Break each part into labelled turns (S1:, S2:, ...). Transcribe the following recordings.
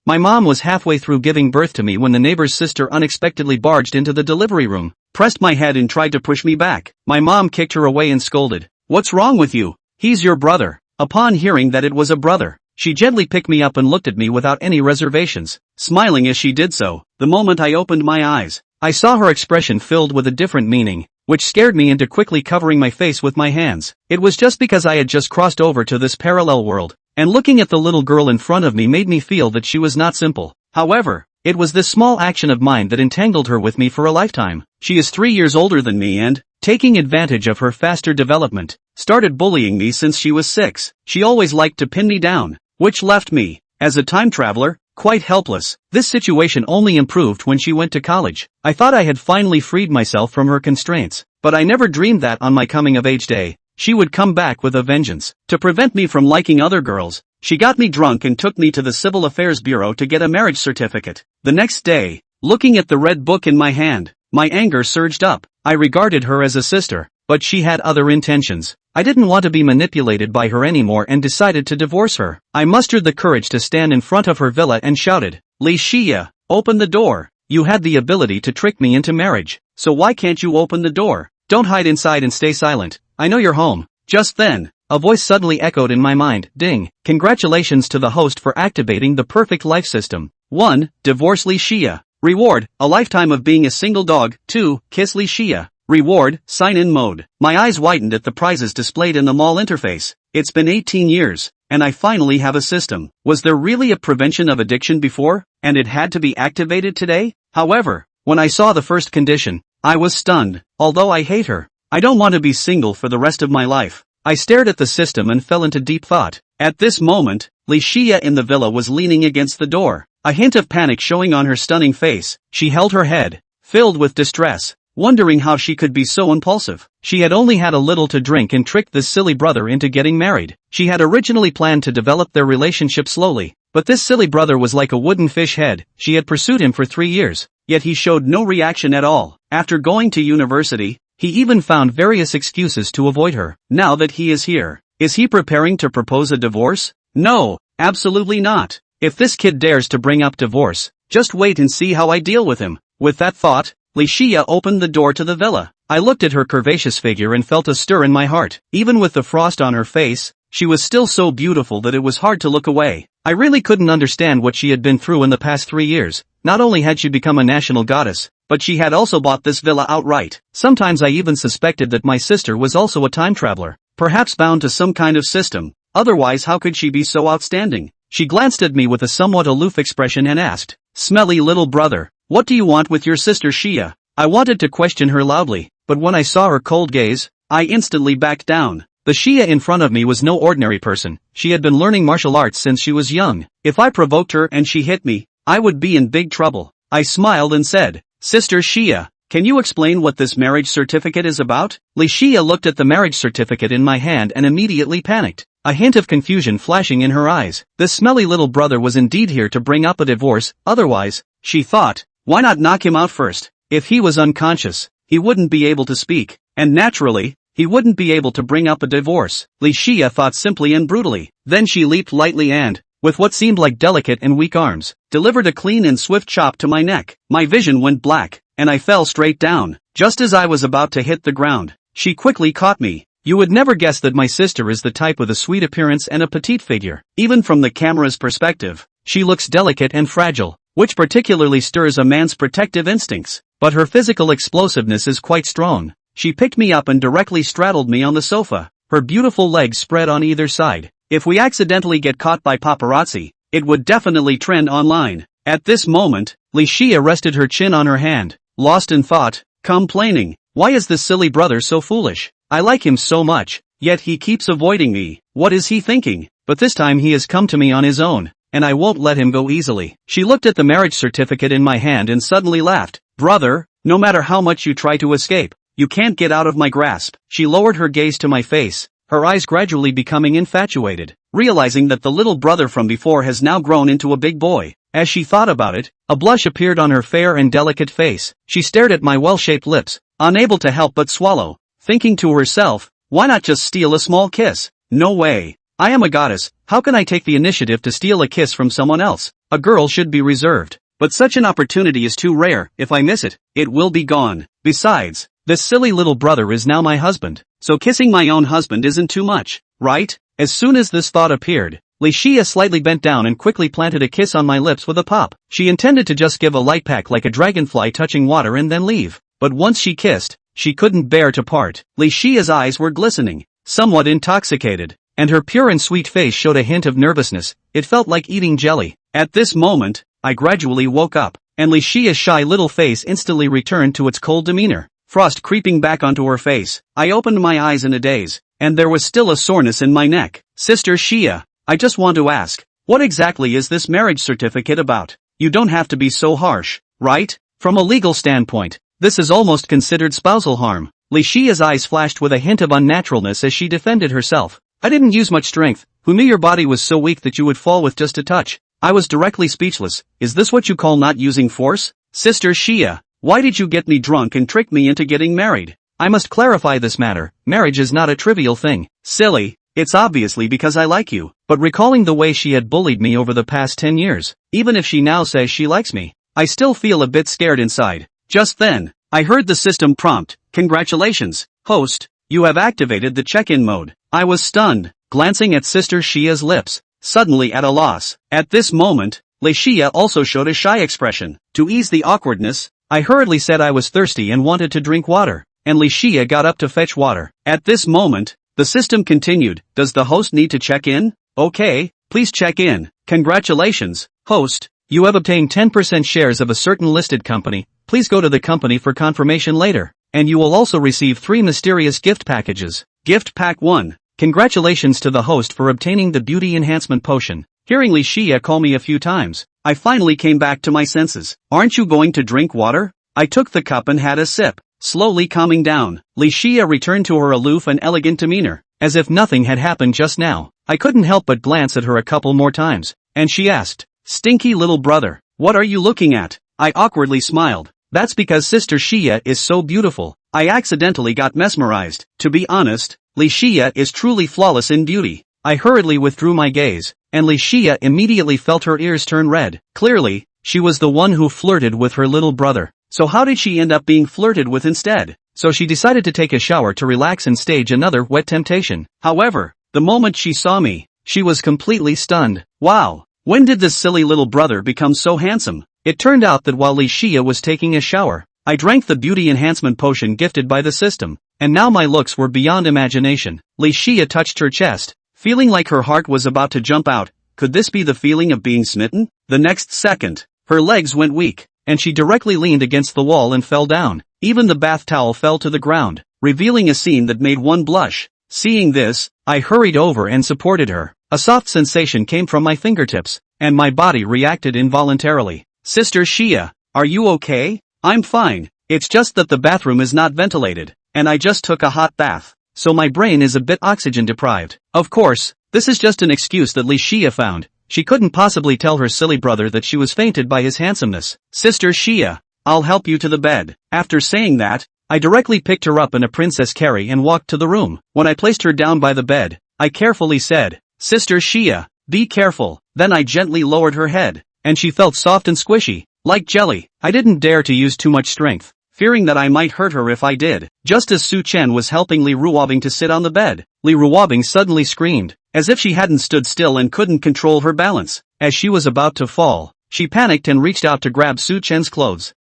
S1: My mom was halfway through giving birth to me when the neighbor's sister unexpectedly barged into the delivery room, pressed my head and tried to push me back. My mom kicked her away and scolded, "What's wrong with you? He's your brother." Upon hearing that it was a brother, she gently picked me up and looked at me without any reservations, smiling as she did so. The moment I opened my eyes, I saw her expression filled with a different meaning, which scared me into quickly covering my face with my hands. It was just because I had just crossed over to this parallel world, and looking at the little girl in front of me made me feel that she was not simple. However, it was this small action of mine that entangled her with me for a lifetime. She is 3 years older than me and, taking advantage of her faster development, started bullying me since she was 6. She always liked to pin me down, which left me, as a time traveler, quite helpless. This situation only improved when she went to college. I thought I had finally freed myself from her constraints, but I never dreamed that on my coming-of-age day, she would come back with a vengeance. To prevent me from liking other girls, she got me drunk and took me to the Civil Affairs Bureau to get a marriage certificate. The next day, looking at the red book in my hand, my anger surged up. I regarded her as a sister, but she had other intentions. I didn't want to be manipulated by her anymore and decided to divorce her. I mustered the courage to stand in front of her villa and shouted, "Licia, open the door. You had the ability to trick me into marriage, so why can't you open the door? Don't hide inside and stay silent. I know you're home." Just then, a voice suddenly echoed in my mind, "Ding, congratulations to the host for activating the perfect life system. 1. Divorce Licia. Reward, a lifetime of being a single dog. 2. Kiss Licia. Reward, sign-in mode." My eyes widened at the prizes displayed in the mall interface. It's been 18 years, and I finally have a system. Was there really a prevention of addiction before, and it had to be activated today? However, when I saw the first condition, I was stunned. Although I hate her, I don't want to be single for the rest of my life. I stared at the system and fell into deep thought. At this moment, Licia in the villa was leaning against the door, a hint of panic showing on her stunning face. She held her head, filled with distress, wondering how she could be so impulsive. She had only had a little to drink and tricked this silly brother into getting married. She had originally planned to develop their relationship slowly, but this silly brother was like a wooden fish head. She had pursued him for 3 years, yet he showed no reaction at all. After going to university, he even found various excuses to avoid her. Now that he is here, is he preparing to propose a divorce? No, absolutely not. If this kid dares to bring up divorce, just wait and see how I deal with him. With that thought, Licia opened the door to the villa. I looked at her curvaceous figure and felt a stir in my heart. Even with the frost on her face, she was still so beautiful that it was hard to look away. I really couldn't understand what she had been through in the past 3 years. Not only had she become a national goddess, but she had also bought this villa outright. Sometimes I even suspected that my sister was also a time traveler, perhaps bound to some kind of system. Otherwise, how could she be so outstanding? She glanced at me with a somewhat aloof expression and asked, "Smelly little brother, what do you want with your sister Shia?" I wanted to question her loudly, but when I saw her cold gaze, I instantly backed down. The Shia in front of me was no ordinary person. She had been learning martial arts since she was young. If I provoked her and she hit me, I would be in big trouble. I smiled and said, "Sister Shia, can you explain what this marriage certificate is about?" Licia looked at the marriage certificate in my hand and immediately panicked, a hint of confusion flashing in her eyes. This smelly little brother was indeed here to bring up a divorce. Otherwise, she thought, why not knock him out first? If he was unconscious, he wouldn't be able to speak, and naturally, he wouldn't be able to bring up a divorce. Licia thought simply and brutally. Then she leaped lightly and, with what seemed like delicate and weak arms, delivered a clean and swift chop to my neck. My vision went black, and I fell straight down. Just as I was about to hit the ground, she quickly caught me. You would never guess that my sister is the type with a sweet appearance and a petite figure. Even from the camera's perspective, she looks delicate and fragile, which particularly stirs a man's protective instincts. But her physical explosiveness is quite strong. She picked me up and directly straddled me on the sofa, her beautiful legs spread on either side. If we accidentally get caught by paparazzi, it would definitely trend online. At this moment, Licia rested her chin on her hand, lost in thought, complaining, "Why is this silly brother so foolish? I like him so much, yet he keeps avoiding me. What is he thinking? But this time he has come to me on his own, and I won't let him go easily." She looked at the marriage certificate in my hand and suddenly laughed. "Brother, no matter how much you try to escape, you can't get out of my grasp." She lowered her gaze to my face, her eyes gradually becoming infatuated, realizing that the little brother from before has now grown into a big boy. As she thought about it, a blush appeared on her fair and delicate face. She stared at my well-shaped lips, unable to help but swallow, thinking to herself, why not just steal a small kiss? No way. I am a goddess, how can I take the initiative to steal a kiss from someone else? A girl should be reserved. But such an opportunity is too rare. If I miss it, it will be gone. Besides, this silly little brother is now my husband, so kissing my own husband isn't too much, right? As soon as this thought appeared, Licia slightly bent down and quickly planted a kiss on my lips with a pop. She intended to just give a light peck like a dragonfly touching water and then leave. But once she kissed, she couldn't bear to part. Licia's eyes were glistening, somewhat intoxicated, and her pure and sweet face showed a hint of nervousness. It felt like eating jelly. At this moment, I gradually woke up, and Licia's shy little face instantly returned to its cold demeanor, frost creeping back onto her face. I opened my eyes in a daze, and there was still a soreness in my neck. Sister Shia, I just want to ask, what exactly is this marriage certificate about? You don't have to be so harsh, right? From a legal standpoint, this is almost considered spousal harm. Licia's eyes flashed with a hint of unnaturalness as she defended herself. I didn't use much strength. Who knew your body was so weak that you would fall with just a touch? I was directly speechless. Is this what you call not using force? Sister Shia, why did you get me drunk and trick me into getting married? I must clarify this matter. Marriage is not a trivial thing. Silly, it's obviously because I like you. But recalling the way she had bullied me over the past 10 years, even if she now says she likes me, I still feel a bit scared inside. Just then, I heard the system prompt, "Congratulations, host, you have activated the check-in mode." I was stunned, glancing at Sister Shia's lips, suddenly at a loss. At this moment, Licia also showed a shy expression. To ease the awkwardness, I hurriedly said I was thirsty and wanted to drink water, and Licia got up to fetch water. At this moment, the system continued, "Does the host need to check in? Okay, please check in. Congratulations, host, you have obtained 10% shares of a certain listed company. Please go to the company for confirmation later, and you will also receive 3 mysterious gift packages. Gift Pack 1. Congratulations to the host for obtaining the beauty enhancement potion." Hearing Licia call me a few times, I finally came back to my senses. "Aren't you going to drink water?" I took the cup and had a sip, slowly calming down. Licia returned to her aloof and elegant demeanor, as if nothing had happened just now. I couldn't help but glance at her a couple more times, and she asked, "Stinky little brother, what are you looking at?" I awkwardly smiled. That's because Sister Shia is so beautiful. I accidentally got mesmerized. To be honest, Licia is truly flawless in beauty. I hurriedly withdrew my gaze, and Licia immediately felt her ears turn red. Clearly, she was the one who flirted with her little brother. So how did she end up being flirted with instead? So she decided to take a shower to relax and stage another wet temptation. However, the moment she saw me, she was completely stunned. Wow, when did this silly little brother become so handsome? It turned out that while Licia was taking a shower, I drank the beauty enhancement potion gifted by the system, and now my looks were beyond imagination. Licia touched her chest, feeling like her heart was about to jump out. Could this be the feeling of being smitten? The next second, her legs went weak, and she directly leaned against the wall and fell down. Even the bath towel fell to the ground, revealing a scene that made one blush. Seeing this, I hurried over and supported her. A soft sensation came from my fingertips, and my body reacted involuntarily. "Sister Shia, are you okay?" "I'm fine, it's just that the bathroom is not ventilated, and I just took a hot bath, so my brain is a bit oxygen deprived." Of course, this is just an excuse that Licia found. She couldn't possibly tell her silly brother that she was fainted by his handsomeness. "Sister Shia, I'll help you to the bed." After saying that, I directly picked her up in a princess carry and walked to the room. When I placed her down by the bed, I carefully said, "Sister Shia, be careful." Then I gently lowered her head, and she felt soft and squishy, like jelly. I didn't dare to use too much strength, fearing that I might hurt her if I did. Just as Su Chen was helping Li Ruobing to sit on the bed, Li Ruobing suddenly screamed, as if she hadn't stood still and couldn't control her balance. As she was about to fall, she panicked and reached out to grab Su Chen's clothes.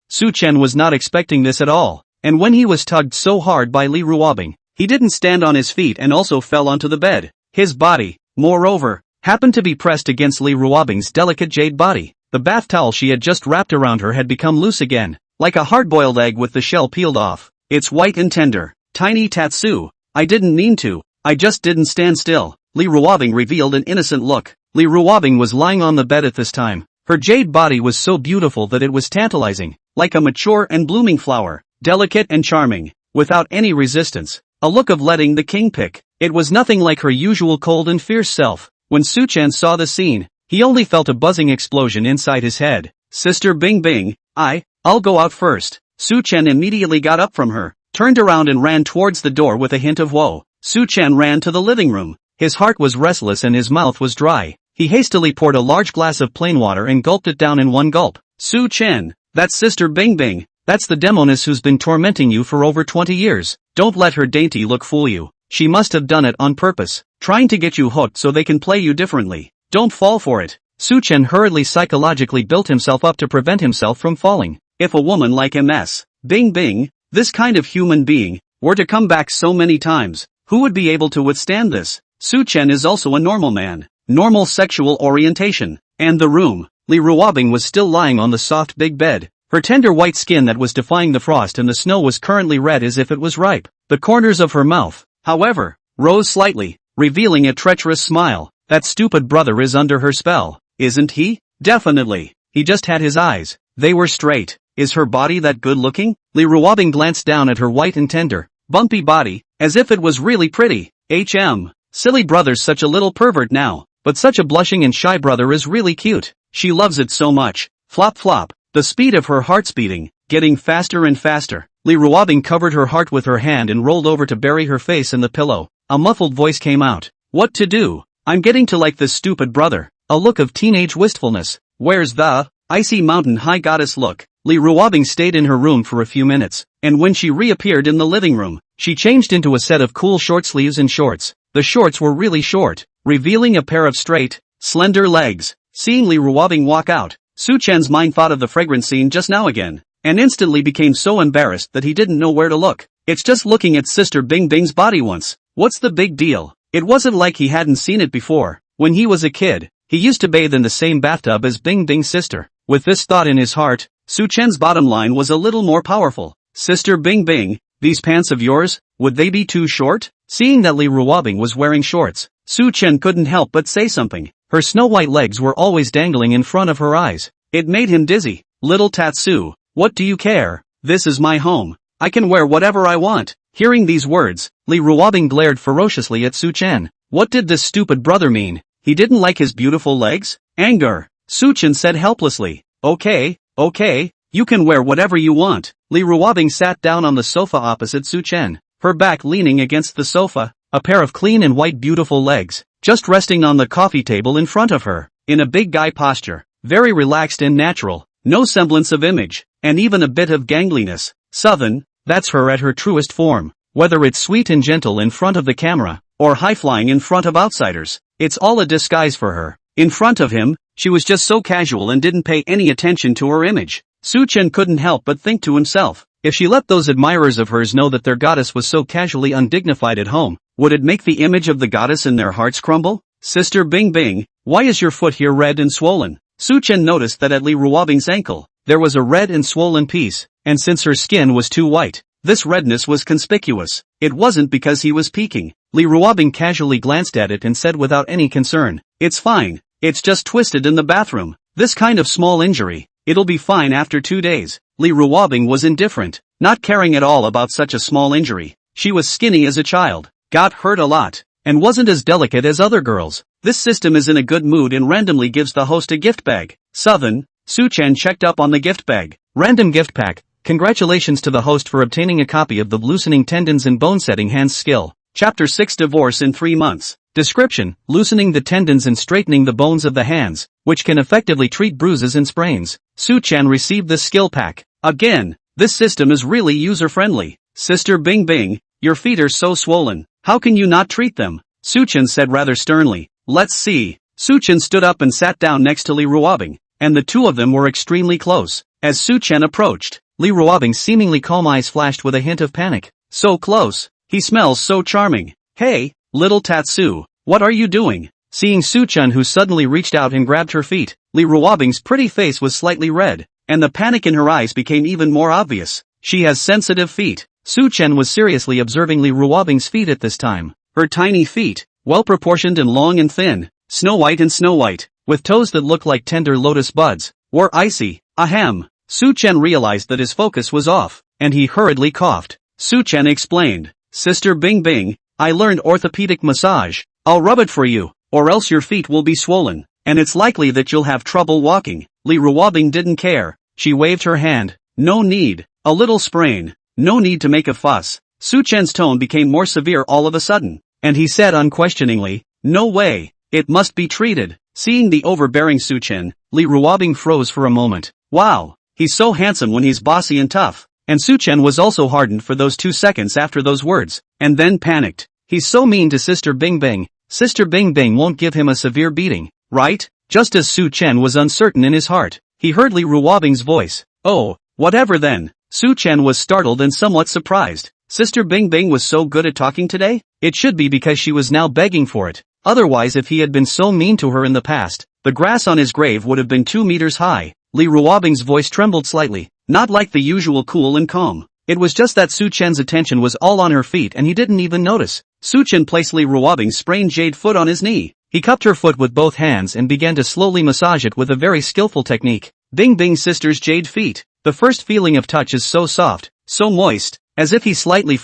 S1: Su Chen was not expecting this at all, and when he was tugged so hard by Li Ruobing, he didn't stand on his feet and also fell onto the bed. His body, moreover, happened to be pressed against Li Ruobing's delicate jade body. The bath towel she had just wrapped around her had become loose again, like a hard-boiled egg with the shell peeled off. "It's white and tender. Tiny Tatsu. I didn't mean to. I just didn't stand still." Li Ruobing revealed an innocent look. Li Ruobing was lying on the bed at this time. Her jade body was so beautiful that it was tantalizing, like a mature and blooming flower, delicate and charming, without any resistance. A look of letting the king pick. It was nothing like her usual cold and fierce self. When Su Chen saw the scene, he only felt a buzzing explosion inside his head. "Sister Bing Bing, I'll go out first." Su Chen immediately got up from her, turned around and ran towards the door with a hint of woe. Su Chen ran to the living room. His heart was restless and his mouth was dry. He hastily poured a large glass of plain water and gulped it down in one gulp. Su Chen, that's Sister Bing Bing. That's the demoness who's been tormenting you for over 20 years. Don't let her dainty look fool you. She must have done it on purpose, trying to get you hooked so they can play you differently. Don't fall for it. Su Chen hurriedly psychologically built himself up to prevent himself from falling. If a woman like Ms. Bing Bing, this kind of human being, were to come back so many times, who would be able to withstand this? Su Chen is also a normal man. Normal sexual orientation. And the room. Li Ruobing was still lying on the soft big bed. Her tender white skin that was defying the frost and the snow was currently red as if it was ripe. The corners of her mouth, however, rose slightly, revealing a treacherous smile. That stupid brother is under her spell, isn't he? Definitely. He just had his eyes. They were straight. Is her body that good looking? Li Ruobing glanced down at her white and tender, bumpy body, as if it was really pretty. Silly brother's such a little pervert now, but such a blushing and shy brother is really cute. She loves it so much. Flop flop. The speed of her heart's beating, getting faster and faster. Li Ruobing covered her heart with her hand and rolled over to bury her face in the pillow. A muffled voice came out. What to do? I'm getting to like this stupid brother. A look of teenage wistfulness. Where's the icy mountain high goddess look? Li Ruobing stayed in her room for a few minutes, and when she reappeared in the living room, she changed into a set of cool short sleeves and shorts. The shorts were really short, revealing a pair of straight, slender legs. Seeing Li Ruobing walk out, Su Chen's mind thought of the fragrance scene just now again, and instantly became so embarrassed that he didn't know where to look. It's just looking at Sister Bing Bing's body once. What's the big deal? It wasn't like he hadn't seen it before. When he was a kid, he used to bathe in the same bathtub as Bing Bing's sister. With this thought in his heart, Su Chen's bottom line was a little more powerful. Sister Bing Bing, these pants of yours, would they be too short? Seeing that Li Ruobing was wearing shorts, Su Chen couldn't help but say something. Her snow-white legs were always dangling in front of her eyes. It made him dizzy. Little Tatsu, what do you care? This is my home. I can wear whatever I want. Hearing these words, Li Ruobing glared ferociously at Su Chen. What did this stupid brother mean? He didn't like his beautiful legs? Anger. Su Chen said helplessly. Okay, you can wear whatever you want. Li Ruobing sat down on the sofa opposite Su Chen, her back leaning against the sofa, a pair of clean and white beautiful legs, just resting on the coffee table in front of her, in a big guy posture, very relaxed and natural, no semblance of image, and even a bit of gangliness. Southern, that's her at her truest form, whether it's sweet and gentle in front of the camera, or high-flying in front of outsiders, it's all a disguise for her. In front of him, she was just so casual and didn't pay any attention to her image. Su Chen couldn't help but think to himself, if she let those admirers of hers know that their goddess was so casually undignified at home, would it make the image of the goddess in their hearts crumble? Sister Bing Bing, why is your foot here red and swollen? Su Chen noticed that at Li Ruobing's ankle, there was a red and swollen piece, and since her skin was too white, this redness was conspicuous. It wasn't because he was peeking. Li Ruobing casually glanced at it and said without any concern, it's fine, it's just twisted in the bathroom. This kind of small injury, it'll be fine after 2 days. Li Ruobing was indifferent, not caring at all about such a small injury. She was skinny as a child, got hurt a lot, and wasn't as delicate as other girls. This system is in a good mood and randomly gives the host a gift bag. Southern, Su Chen checked up on the gift bag. Random gift pack. Congratulations to the host for obtaining a copy of the Loosening Tendons and Bone Setting Hands skill. Chapter 6 Divorce in 3 months. Description: loosening the tendons and straightening the bones of the hands, which can effectively treat bruises and sprains. Su Chen received this skill pack. Again, this system is really user-friendly. Sister Bing Bing, your feet are so swollen. How can you not treat them? Su Chen said rather sternly. Let's see. Su Chen stood up and sat down next to Li Ruobing, and the two of them were extremely close. As Su Chen approached, Li Ruobing's seemingly calm eyes flashed with a hint of panic. So close. He smells so charming. Hey, little Tatsu, what are you doing? Seeing Su Chen, who suddenly reached out and grabbed her feet, Li Ruobing's pretty face was slightly red, and the panic in her eyes became even more obvious. She has sensitive feet. Su Chen was seriously observing Li Ruobing's feet at this time. Her tiny feet, well-proportioned and long and thin, snow white, with toes that looked like tender lotus buds, were icy. Ahem. Su Chen realized that his focus was off, and he hurriedly coughed. Su Chen explained, Sister Bing Bing, I learned orthopedic massage. I'll rub it for you, or else your feet will be swollen, and it's likely that you'll have trouble walking. Li Ruobing didn't care. She waved her hand. No need. A little sprain. No need to make a fuss. Su Chen's tone became more severe all of a sudden, and he said unquestioningly, no way. It must be treated. Seeing the overbearing Su Chen, Li Ruobing froze for a moment. Wow, he's so handsome when he's bossy and tough. And Su Chen was also hardened for those 2 seconds after those words, and then panicked. He's so mean to Sister Bing Bing. Sister Bing Bing won't give him a severe beating, right? Just as Su Chen was uncertain in his heart, he heard Li Ruobing's voice. Oh, whatever then. Su Chen was startled and somewhat surprised. Sister Bing Bing was so good at talking today? It should be because she was now begging for it. Otherwise, if he had been so mean to her in the past, the grass on his grave would have been 2 meters high. Li Ruobing's voice trembled slightly, not like the usual cool and calm. It was just that Su Chen's attention was all on her feet and he didn't even notice. Su Chen placed Li Ruobing's sprained jade foot on his knee. He cupped her foot with both hands and began to slowly massage it with a very skillful technique. Bing Bing's sister's jade feet. The first feeling of touch is so soft, so moist, as if he slightly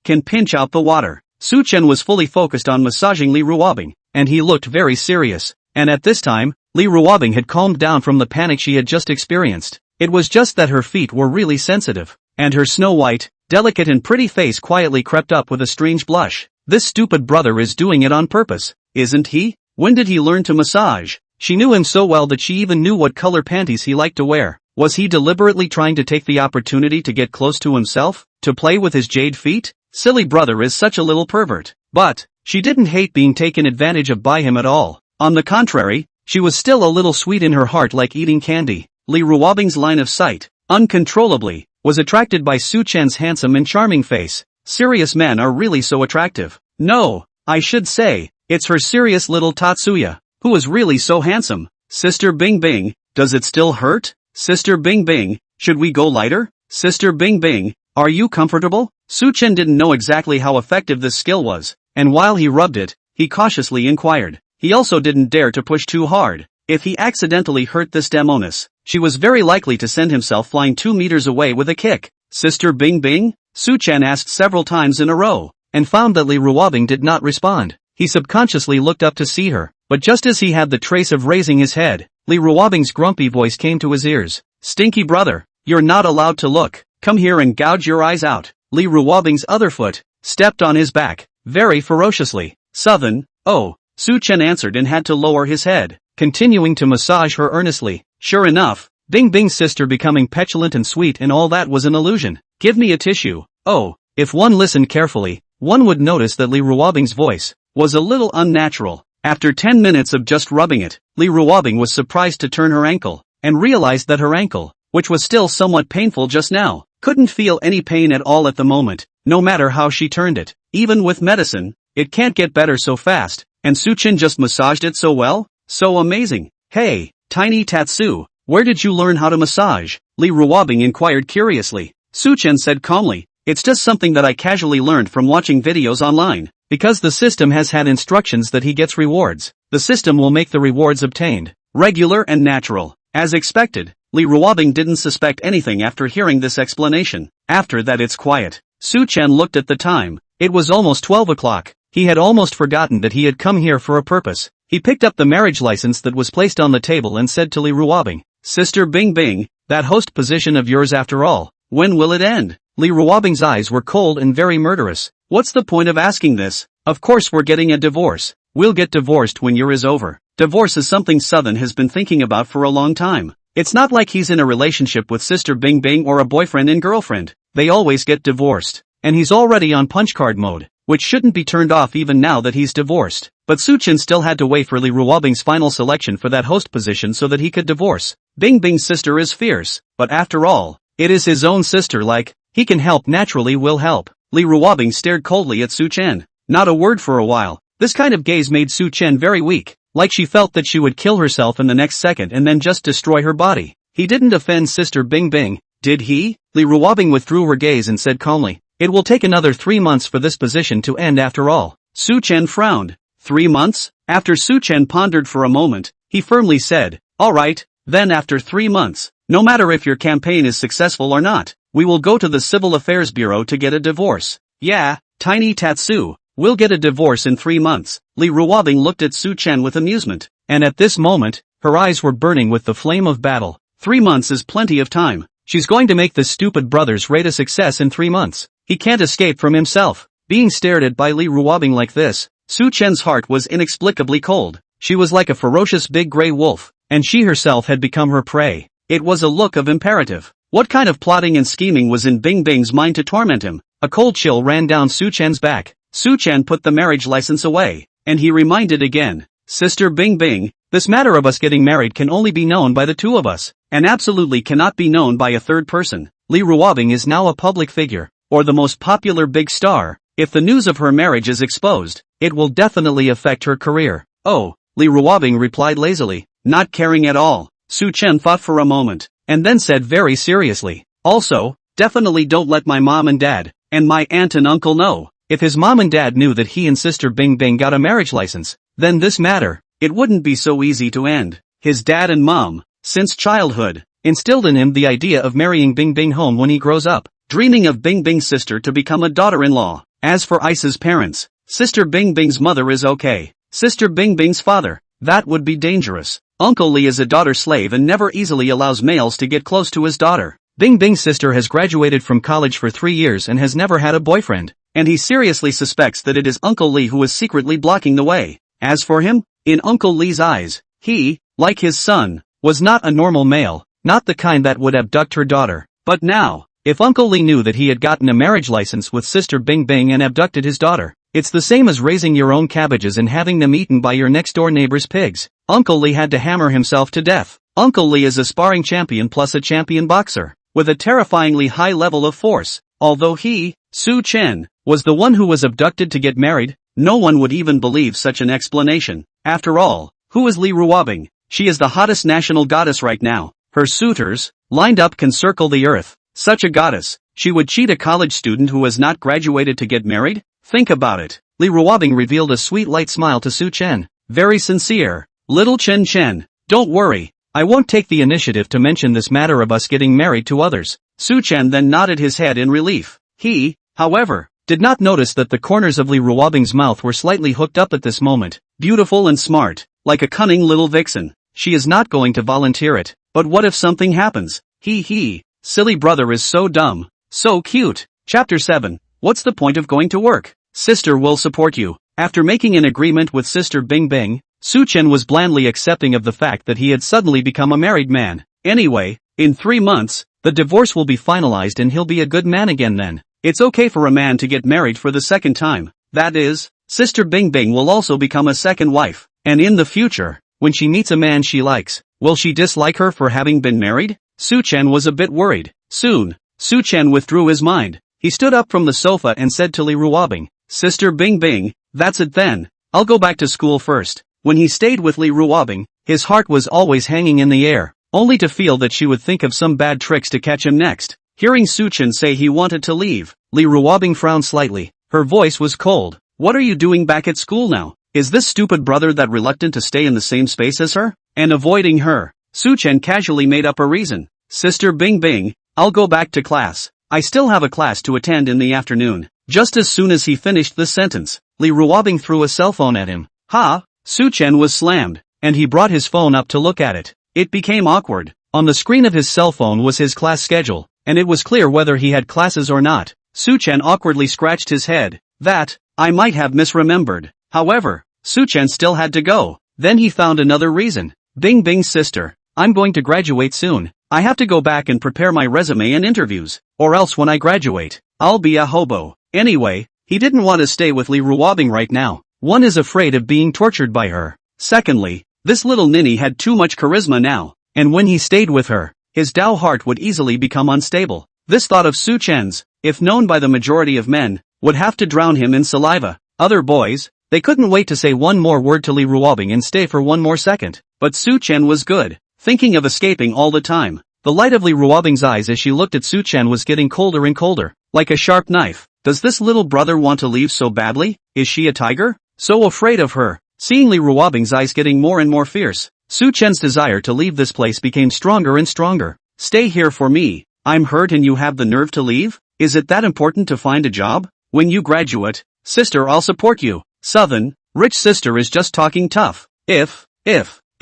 S1: can pinch out the water. Su Chen was fully focused on massaging Li Ruobing, and he looked very serious. And at this time, Li Ruobing had calmed down from the panic she had just experienced. It was just that her feet were really sensitive, and her snow-white, delicate and pretty face quietly crept up with a strange blush. This stupid brother is doing it on purpose, isn't he? When did he learn to massage? She knew him so well that she even knew what color panties he liked to wear. Was he deliberately trying to take the opportunity to get close to himself? To play with his jade feet? Silly brother is such a little pervert. But she didn't hate being taken advantage of by him at all. On the contrary, she was still a little sweet in her heart, like eating candy. Li Ruobing's line of sight, uncontrollably, was attracted by Su Chen's handsome and charming face. Serious men are really so attractive. No, I should say, it's her serious little Tatsuya, who is really so handsome. Sister Bing Bing, does it still hurt? Sister Bing Bing, should we go lighter? Sister Bing Bing, are you comfortable? Su Chen didn't know exactly how effective this skill was, and while he rubbed it, he cautiously inquired. He also didn't dare to push too hard. If he accidentally hurt this demoness, she was very likely to send himself flying 2 meters away with a kick. Sister Bing Bing? Su Chen asked several times in a row, and found that Li Ruobing did not respond. He subconsciously looked up to see her, but just as he had the trace of raising his head, Li Ruobing's grumpy voice came to his ears. Stinky brother, you're not allowed to look. Come here and gouge your eyes out. Li Ruobing's other foot stepped on his back, very ferociously. Southern, oh, Su Chen answered and had to lower his head, continuing to massage her earnestly. Sure enough, Bing Bing's sister becoming petulant and sweet and all that was an illusion. Give me a tissue. Oh, if one listened carefully, one would notice that Li Ruobing's voice was a little unnatural. After 10 minutes of just rubbing it, Li Ruobing was surprised to turn her ankle, and realized that her ankle, which was still somewhat painful just now, couldn't feel any pain at all at the moment, no matter how she turned it. Even with medicine, it can't get better so fast, and Su Chen just massaged it so well? So amazing. Hey, Tiny Tatsu, where did you learn how to massage? Li Ruobing inquired curiously. Su Chen said calmly, it's just something that I casually learned from watching videos online. Because the system has had instructions that he gets rewards, the system will make the rewards obtained regular and natural. As expected, Li Ruobing didn't suspect anything after hearing this explanation. After that it's quiet. Su Chen looked at the time. It was almost 12 o'clock. He had almost forgotten that he had come here for a purpose. He picked up the marriage license that was placed on the table and said to Li Ruobing, Sister Bing Bing, that host position of yours after all, when will it end? Li Ruobing's eyes were cold and very murderous. What's the point of asking this? Of course we're getting a divorce. We'll get divorced when year is over. Divorce is something Southern has been thinking about for a long time. It's not like he's in a relationship with Sister Bing Bing or a boyfriend and girlfriend. They always get divorced. And he's already on punch card mode, which shouldn't be turned off even now that he's divorced. But Su Chen still had to wait for Li Ruobing's final selection for that host position so that he could divorce. Bing Bing's sister is fierce, but after all, it is his own sister, like, he can help, naturally will help. Li Ruobing stared coldly at Su Chen. Not a word for a while. This kind of gaze made Su Chen very weak, like she felt that she would kill herself in the next second and then just destroy her body. He didn't offend Sister Bing Bing, did he? Li Ruobing withdrew her gaze and said calmly, it will take another 3 months for this position to end after all. Su Chen frowned. 3 months? After Su Chen pondered for a moment, he firmly said, alright, then after 3 months, no matter if your campaign is successful or not, we will go to the Civil Affairs Bureau to get a divorce. Yeah, Tiny Tatsu, we'll get a divorce in 3 months. Li Ruobing looked at Su Chen with amusement, and at this moment, her eyes were burning with the flame of battle. 3 months is plenty of time. She's going to make this stupid brother's rate a success in 3 months. He can't escape from himself. Being stared at by Li Ruobing like this, Su Chen's heart was inexplicably cold. She was like a ferocious big gray wolf, and she herself had become her prey. It was a look of imperative. What kind of plotting and scheming was in Bing Bing's mind to torment him? A cold chill ran down Su Chen's back. Su Chen put the marriage license away, and he reminded again. Sister Bing Bing, this matter of us getting married can only be known by the two of us, and absolutely cannot be known by a third person. Li Ruobing is now a public figure, or the most popular big star. If the news of her marriage is exposed, it will definitely affect her career. Oh, Li Ruobing replied lazily, not caring at all. Su Chen thought for a moment, and then said very seriously, also, definitely don't let my mom and dad, and my aunt and uncle know. If his mom and dad knew that he and Sister Bing Bing got a marriage license, then this matter, it wouldn't be so easy to end. His dad and mom, since childhood, instilled in him the idea of marrying Bing Bing home when he grows up, dreaming of Bing Bing's sister to become a daughter-in-law. As for Ice's parents, Sister Bing Bing's mother is okay. Sister Bing Bing's father, that would be dangerous. Uncle Li is a daughter slave and never easily allows males to get close to his daughter. Bing Bing's sister has graduated from college for 3 years and has never had a boyfriend, and he seriously suspects that it is Uncle Li who is secretly blocking the way. As for him, in Uncle Li's eyes, he, like his son, was not a normal male, not the kind that would abduct her daughter. But now, if Uncle Li knew that he had gotten a marriage license with Sister Bing Bing and abducted his daughter, it's the same as raising your own cabbages and having them eaten by your next-door neighbor's pigs. Uncle Li had to hammer himself to death. Uncle Li is a sparring champion plus a champion boxer, with a terrifyingly high level of force. Although he, Su Chen, was the one who was abducted to get married, no one would even believe such an explanation. After all, who is Li Ruobing? She is the hottest national goddess right now. Her suitors, lined up, can circle the earth. Such a goddess, she would cheat a college student who has not graduated to get married? Think about it. Li Ruobing revealed a sweet light smile to Su Chen. Very sincere. Little Chen Chen, don't worry. I won't take the initiative to mention this matter of us getting married to others. Su Chen then nodded his head in relief. He, however, did not notice that the corners of Li Ruobing's mouth were slightly hooked up at this moment. Beautiful and smart, like a cunning little vixen. She is not going to volunteer it. But what if something happens? He, silly brother is so dumb. So cute. Chapter 7. What's the point of going to work? Sister will support you. After making an agreement with Sister Bing Bing, Su Chen was blandly accepting of the fact that he had suddenly become a married man. Anyway, in 3 months, the divorce will be finalized and he'll be a good man again then. It's okay for a man to get married for the second time. That is, Sister Bing Bing will also become a second wife. And in the future, when she meets a man she likes, will she dislike her for having been married? Su Chen was a bit worried. Soon, Su Chen withdrew his mind. He stood up from the sofa and said to Li Ruobing, Sister Bing Bing, that's it then. I'll go back to school first. When he stayed with Li Ruobing, his heart was always hanging in the air, only to feel that she would think of some bad tricks to catch him next. Hearing Su Chen say he wanted to leave, Li Ruobing frowned slightly. Her voice was cold. What are you doing back at school now? Is this stupid brother that reluctant to stay in the same space as her? And avoiding her, Su Chen casually made up a reason. Sister Bing Bing, I'll go back to class. I still have a class to attend in the afternoon. Just as soon as he finished the sentence, Li Ruobing threw a cell phone at him. Ha! Su Chen was slammed, and he brought his phone up to look at it. It became awkward. On the screen of his cell phone was his class schedule, and it was clear whether he had classes or not. Su Chen awkwardly scratched his head. That, I might have misremembered. However, Su Chen still had to go. Then he found another reason. Bing Bing's sister, I'm going to graduate soon. I have to go back and prepare my resume and interviews, or else when I graduate, I'll be a hobo. Anyway, he didn't want to stay with Li Ruobing right now. One is afraid of being tortured by her. Secondly, this little ninny had too much charisma now, and when he stayed with her, his Dao heart would easily become unstable. This thought of Su Chen's, if known by the majority of men, would have to drown him in saliva. Other boys, they couldn't wait to say one more word to Li Ruobing and stay for one more second. But Su Chen was good, thinking of escaping all the time. The light of Li Ruobing's eyes as she looked at Su Chen was getting colder and colder, like a sharp knife. Does this little brother want to leave so badly? Is she a tiger? So afraid of her. Seeing Li Ruobing's eyes getting more and more fierce, Su Chen's desire to leave this place became stronger and stronger. Stay here for me. I'm hurt and you have the nerve to leave? Is it that important to find a job? When you graduate, sister, I'll support you. Southern, rich sister is just talking tough. If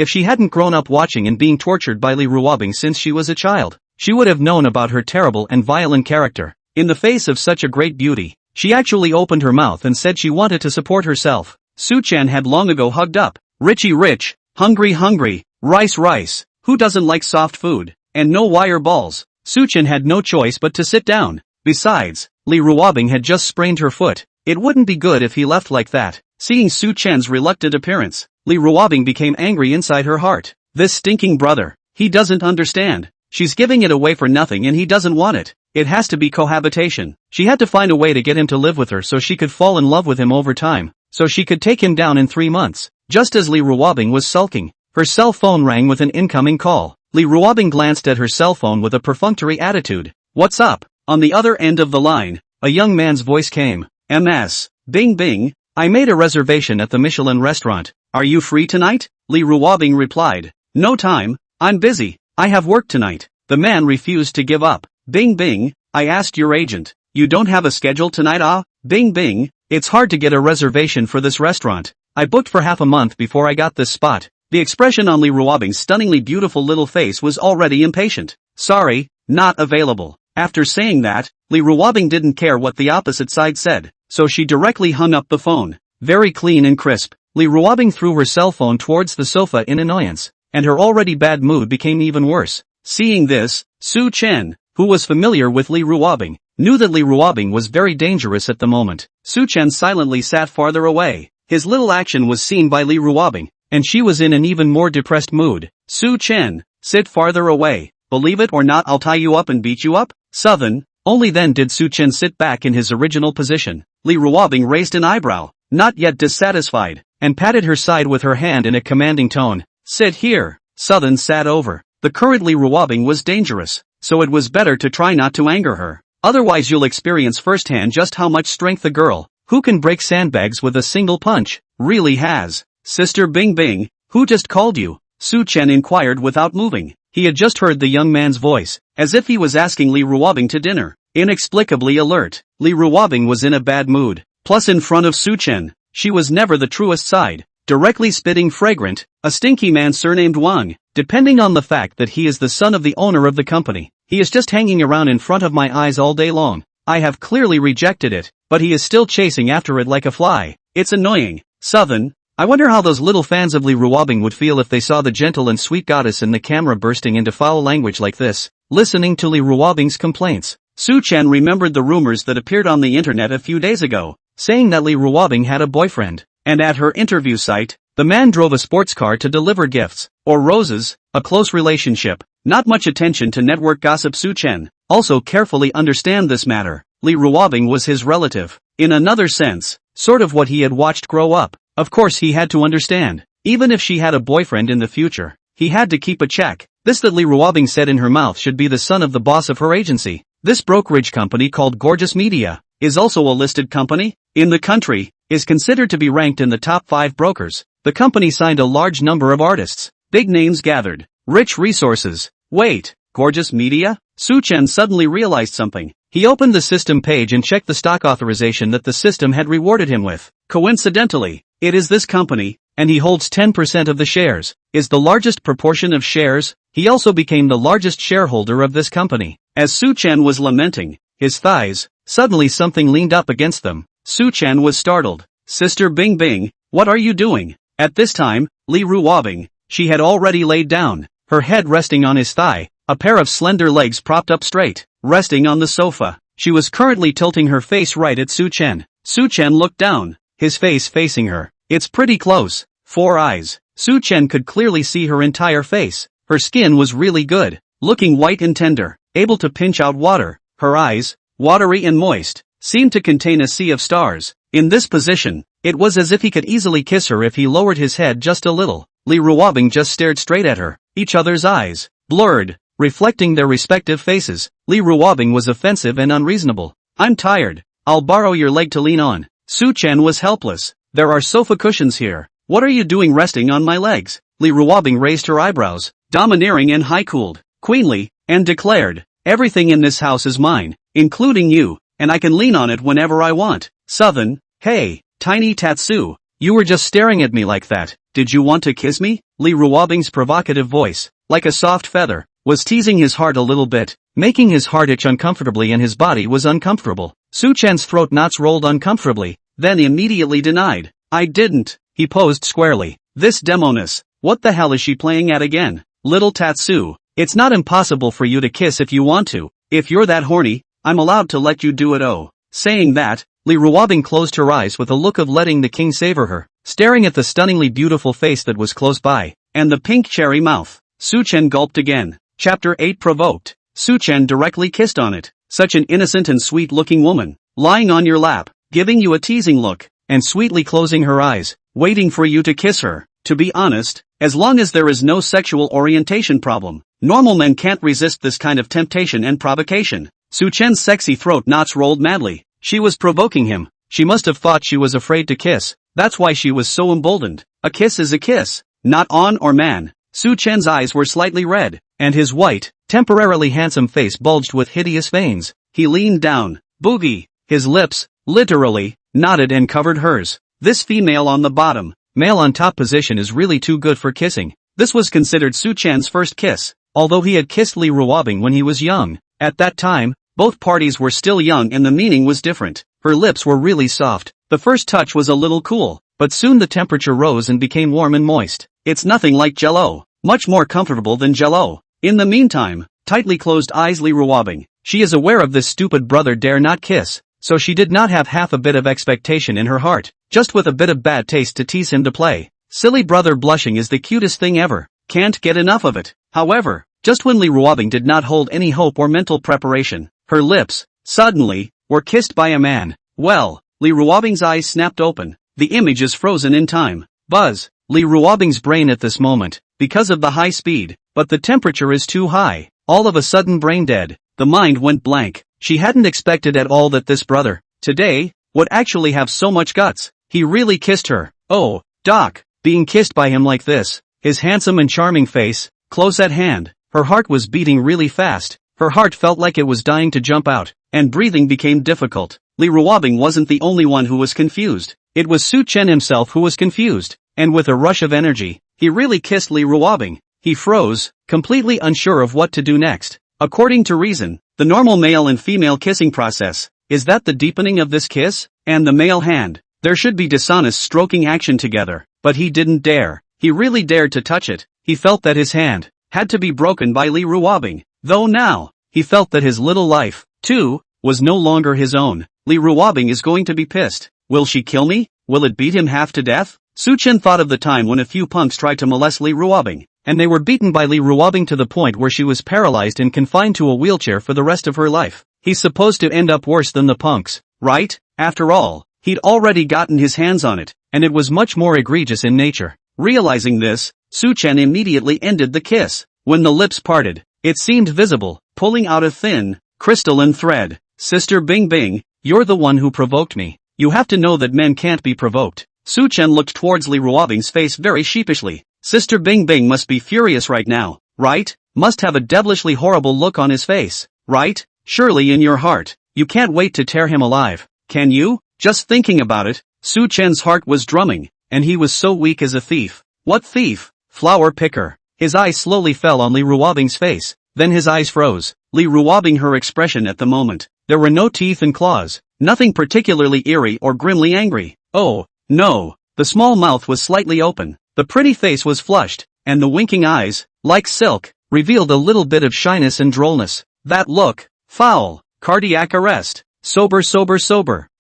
S1: she hadn't grown up watching and being tortured by Li Ruobing since she was a child, she would have known about her terrible and violent character. In the face of such a great beauty, she actually opened her mouth and said she wanted to support herself. Su Chen had long ago hugged up, Richie rich, hungry hungry, rice rice, who doesn't like soft food, and no wire balls. Suchen had no choice but to sit down. Besides, Li Ruobing had just sprained her foot. It wouldn't be good if he left like that. Seeing Su Chen's reluctant appearance, Li Ruobing became angry inside her heart. This stinking brother, he doesn't understand. She's giving it away for nothing and he doesn't want it. It has to be cohabitation. She had to find a way to get him to live with her so she could fall in love with him over time, so she could take him down in 3 months. Just as Li Ruobing was sulking, her cell phone rang with an incoming call. Li Ruobing glanced at her cell phone with a perfunctory attitude. What's up? On the other end of the line, a young man's voice came. MS. Bing bing. I made a reservation at the Michelin restaurant. Are you free tonight? Li Ruobing replied. No time. I'm busy. I have work tonight. The man refused to give up. Bing bing. I asked your agent. You don't have a schedule tonight? Ah? Bing bing. It's hard to get a reservation for this restaurant. I booked for half a month before I got this spot. The expression on Li Ruobing's stunningly beautiful little face was already impatient. Sorry, not available. After saying that, Li Ruobing didn't care what the opposite side said, so she directly hung up the phone. Very clean and crisp, Li Ruobing threw her cell phone towards the sofa in annoyance, and her already bad mood became even worse. Seeing this, Su Chen, who was familiar with Li Ruobing, knew that Li Ruobing was very dangerous at the moment. Su Chen silently sat farther away. His little action was seen by Li Ruobing, and she was in an even more depressed mood. Su Chen, sit farther away. Believe it or not, I'll tie you up and beat you up? Southern. Only then did Su Chen sit back in his original position. Li Ruobing raised an eyebrow, not yet dissatisfied, and patted her side with her hand in a commanding tone. Sit here. Southern sat over. The current Li Ruobing was dangerous, so it was better to try not to anger her. Otherwise you'll experience firsthand just how much strength the girl, who can break sandbags with a single punch, really has. Sister Bing Bing, who just called you? Su Chen inquired without moving. He had just heard the young man's voice, as if he was asking Li Ruobing to dinner. Inexplicably alert, Li Ruobing was in a bad mood. Plus in front of Su Chen, she was never the truest side. Directly spitting fragrant, a stinky man surnamed Wang. Depending on the fact that he is the son of the owner of the company, he is just hanging around in front of my eyes all day long. I have clearly rejected it, but he is still chasing after it like a fly. It's annoying. Southern. I wonder how those little fans of Li Ruobing would feel if they saw the gentle and sweet goddess in the camera bursting into foul language like this. Listening to Li Ruobing's complaints, Su Chen remembered the rumors that appeared on the internet a few days ago, saying that Li Ruobing had a boyfriend, and at her interview site, the man drove a sports car to deliver gifts, or roses, a close relationship. Not much attention to network gossip. Su Chen also carefully understand this matter. Li Ruobing was his relative, in another sense, sort of what he had watched grow up. Of course he had to understand, even if she had a boyfriend in the future, he had to keep a check. This that Li Ruobing said in her mouth should be the son of the boss of her agency. This brokerage company called Gorgeous Media, is also a listed company, in the country, is considered to be ranked in the top 5 brokers. The company signed a large number of artists, big names gathered, rich resources. Wait, Gorgeous Media? Su Chen suddenly realized something. He opened the system page and checked the stock authorization that the system had rewarded him with. Coincidentally, it is this company, and he holds 10% of the shares, is the largest proportion of shares. He also became the largest shareholder of this company. As Su Chen was lamenting his thighs, suddenly something leaned up against them. Su Chen was startled. Sister Bing Bing, what are you doing? At this time, Li Ruobing, she had already laid down, her head resting on his thigh, a pair of slender legs propped up straight, resting on the sofa. She was currently tilting her face right at Su Chen. Su Chen looked down, his face facing her. It's pretty close. 4 eyes. Su Chen could clearly see her entire face. Her skin was really good, looking white and tender, able to pinch out water. Her eyes, watery and moist, seemed to contain a sea of stars. In this position, it was as if he could easily kiss her if he lowered his head just a little. Li Ruobing just stared straight at her, each other's eyes, blurred, reflecting their respective faces. Li Ruobing was offensive and unreasonable. I'm tired. I'll borrow your leg to lean on. Su Chen was helpless. There are sofa cushions here. What are you doing resting on my legs? Li Ruobing raised her eyebrows, domineering and high-cooled, queenly, and declared, everything in this house is mine, including you, and I can lean on it whenever I want. Southern. Hey, tiny Tatsu, you were just staring at me like that. Did you want to kiss me? Li Ruobing's provocative voice, like a soft feather, was teasing his heart a little bit, making his heart itch uncomfortably, and his body was uncomfortable. Su Chen's throat knots rolled uncomfortably, then immediately denied. I didn't. He posed squarely. This demoness, what the hell is she playing at again? Little Tatsu, it's not impossible for you to kiss if you want to. If you're that horny, I'm allowed to let you do it. Oh. Saying that, Li Ruobing closed her eyes with a look of letting the king savor her, staring at the stunningly beautiful face that was close by, and the pink cherry mouth. Su Chen gulped again. Chapter 8 Provoked. Su Chen directly kissed on it. Such an innocent and sweet-looking woman, lying on your lap, giving you a teasing look, and sweetly closing her eyes, waiting for you to kiss her. To be honest, as long as there is no sexual orientation problem, normal men can't resist this kind of temptation and provocation. Su Chen's sexy throat knots rolled madly. She was provoking him. She must have thought she was afraid to kiss. That's why she was so emboldened. A kiss is a kiss, not on or man. Su Chen's eyes were slightly red, and his white, temporarily handsome face bulged with hideous veins. He leaned down. Boogie. His lips, literally, nodded and covered hers. This female on the bottom, male on top position is really too good for kissing. This was considered Su Chen's first kiss, although he had kissed Li Ruobing when he was young. At that time, both parties were still young and the meaning was different. Her lips were really soft. The first touch was a little cool, but soon the temperature rose and became warm and moist. It's nothing like Jell-O. Much more comfortable than Jell-O. In the meantime, tightly closed eyes Li Ruobing. She is aware of this stupid brother dare not kiss, so she did not have half a bit of expectation in her heart, just with a bit of bad taste to tease him to play. Silly brother blushing is the cutest thing ever. Can't get enough of it. However, just when Li Ruobing did not hold any hope or mental preparation, her lips, suddenly, were kissed by a man. Well, Li Ruobing's eyes snapped open. The image is frozen in time. Buzz. Li Ruobing's brain at this moment, because of the high speed, but the temperature is too high. All of a sudden brain dead. The mind went blank. She hadn't expected at all that this brother, today, would actually have so much guts. He really kissed her. Oh, Doc, being kissed by him like this, his handsome and charming face, close at hand. Her heart was beating really fast. Her heart felt like it was dying to jump out, and breathing became difficult. Li Ruobing wasn't the only one who was confused. It was Su Chen himself who was confused, and with a rush of energy, he really kissed Li Ruobing. He froze, completely unsure of what to do next. According to reason, the normal male and female kissing process, is that the deepening of this kiss, and the male hand, there should be dishonest stroking action together, but he didn't dare. He really dared to touch it. He felt that his hand had to be broken by Li Ruobing, though now, he felt that his little life, too, was no longer his own. Li Ruobing is going to be pissed. Will she kill me? Will it beat him half to death? Su Chen thought of the time when a few punks tried to molest Li Ruobing, and they were beaten by Li Ruobing to the point where she was paralyzed and confined to a wheelchair for the rest of her life. He's supposed to end up worse than the punks, right? After all, he'd already gotten his hands on it, and it was much more egregious in nature. Realizing this, Su Chen immediately ended the kiss. When the lips parted, it seemed visible, pulling out a thin, crystalline thread. Sister Bing Bing, you're the one who provoked me. You have to know that men can't be provoked. Su Chen looked towards Li Ruobing's face very sheepishly. Sister Bing Bing must be furious right now, right? Must have a devilishly horrible look on his face, right? Surely in your heart, you can't wait to tear him alive, can you? Just thinking about it, Su Chen's heart was drumming, and he was so weak as a thief. What thief? Flower picker. His eyes slowly fell on Li Ruobing's face, then his eyes froze. Li Ruobing her expression at the moment. There were no teeth and claws, nothing particularly eerie or grimly angry. Oh, no. The small mouth was slightly open, the pretty face was flushed, and the winking eyes, like silk, revealed a little bit of shyness and drollness. That look, foul, cardiac arrest, sober.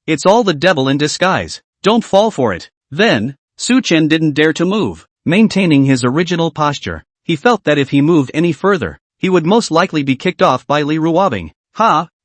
S1: It's all the devil in disguise. Don't fall for it. Then, Su Chen didn't dare to move, maintaining his original posture. He felt that if he moved any further, he would most likely be kicked off by Li Ruobing.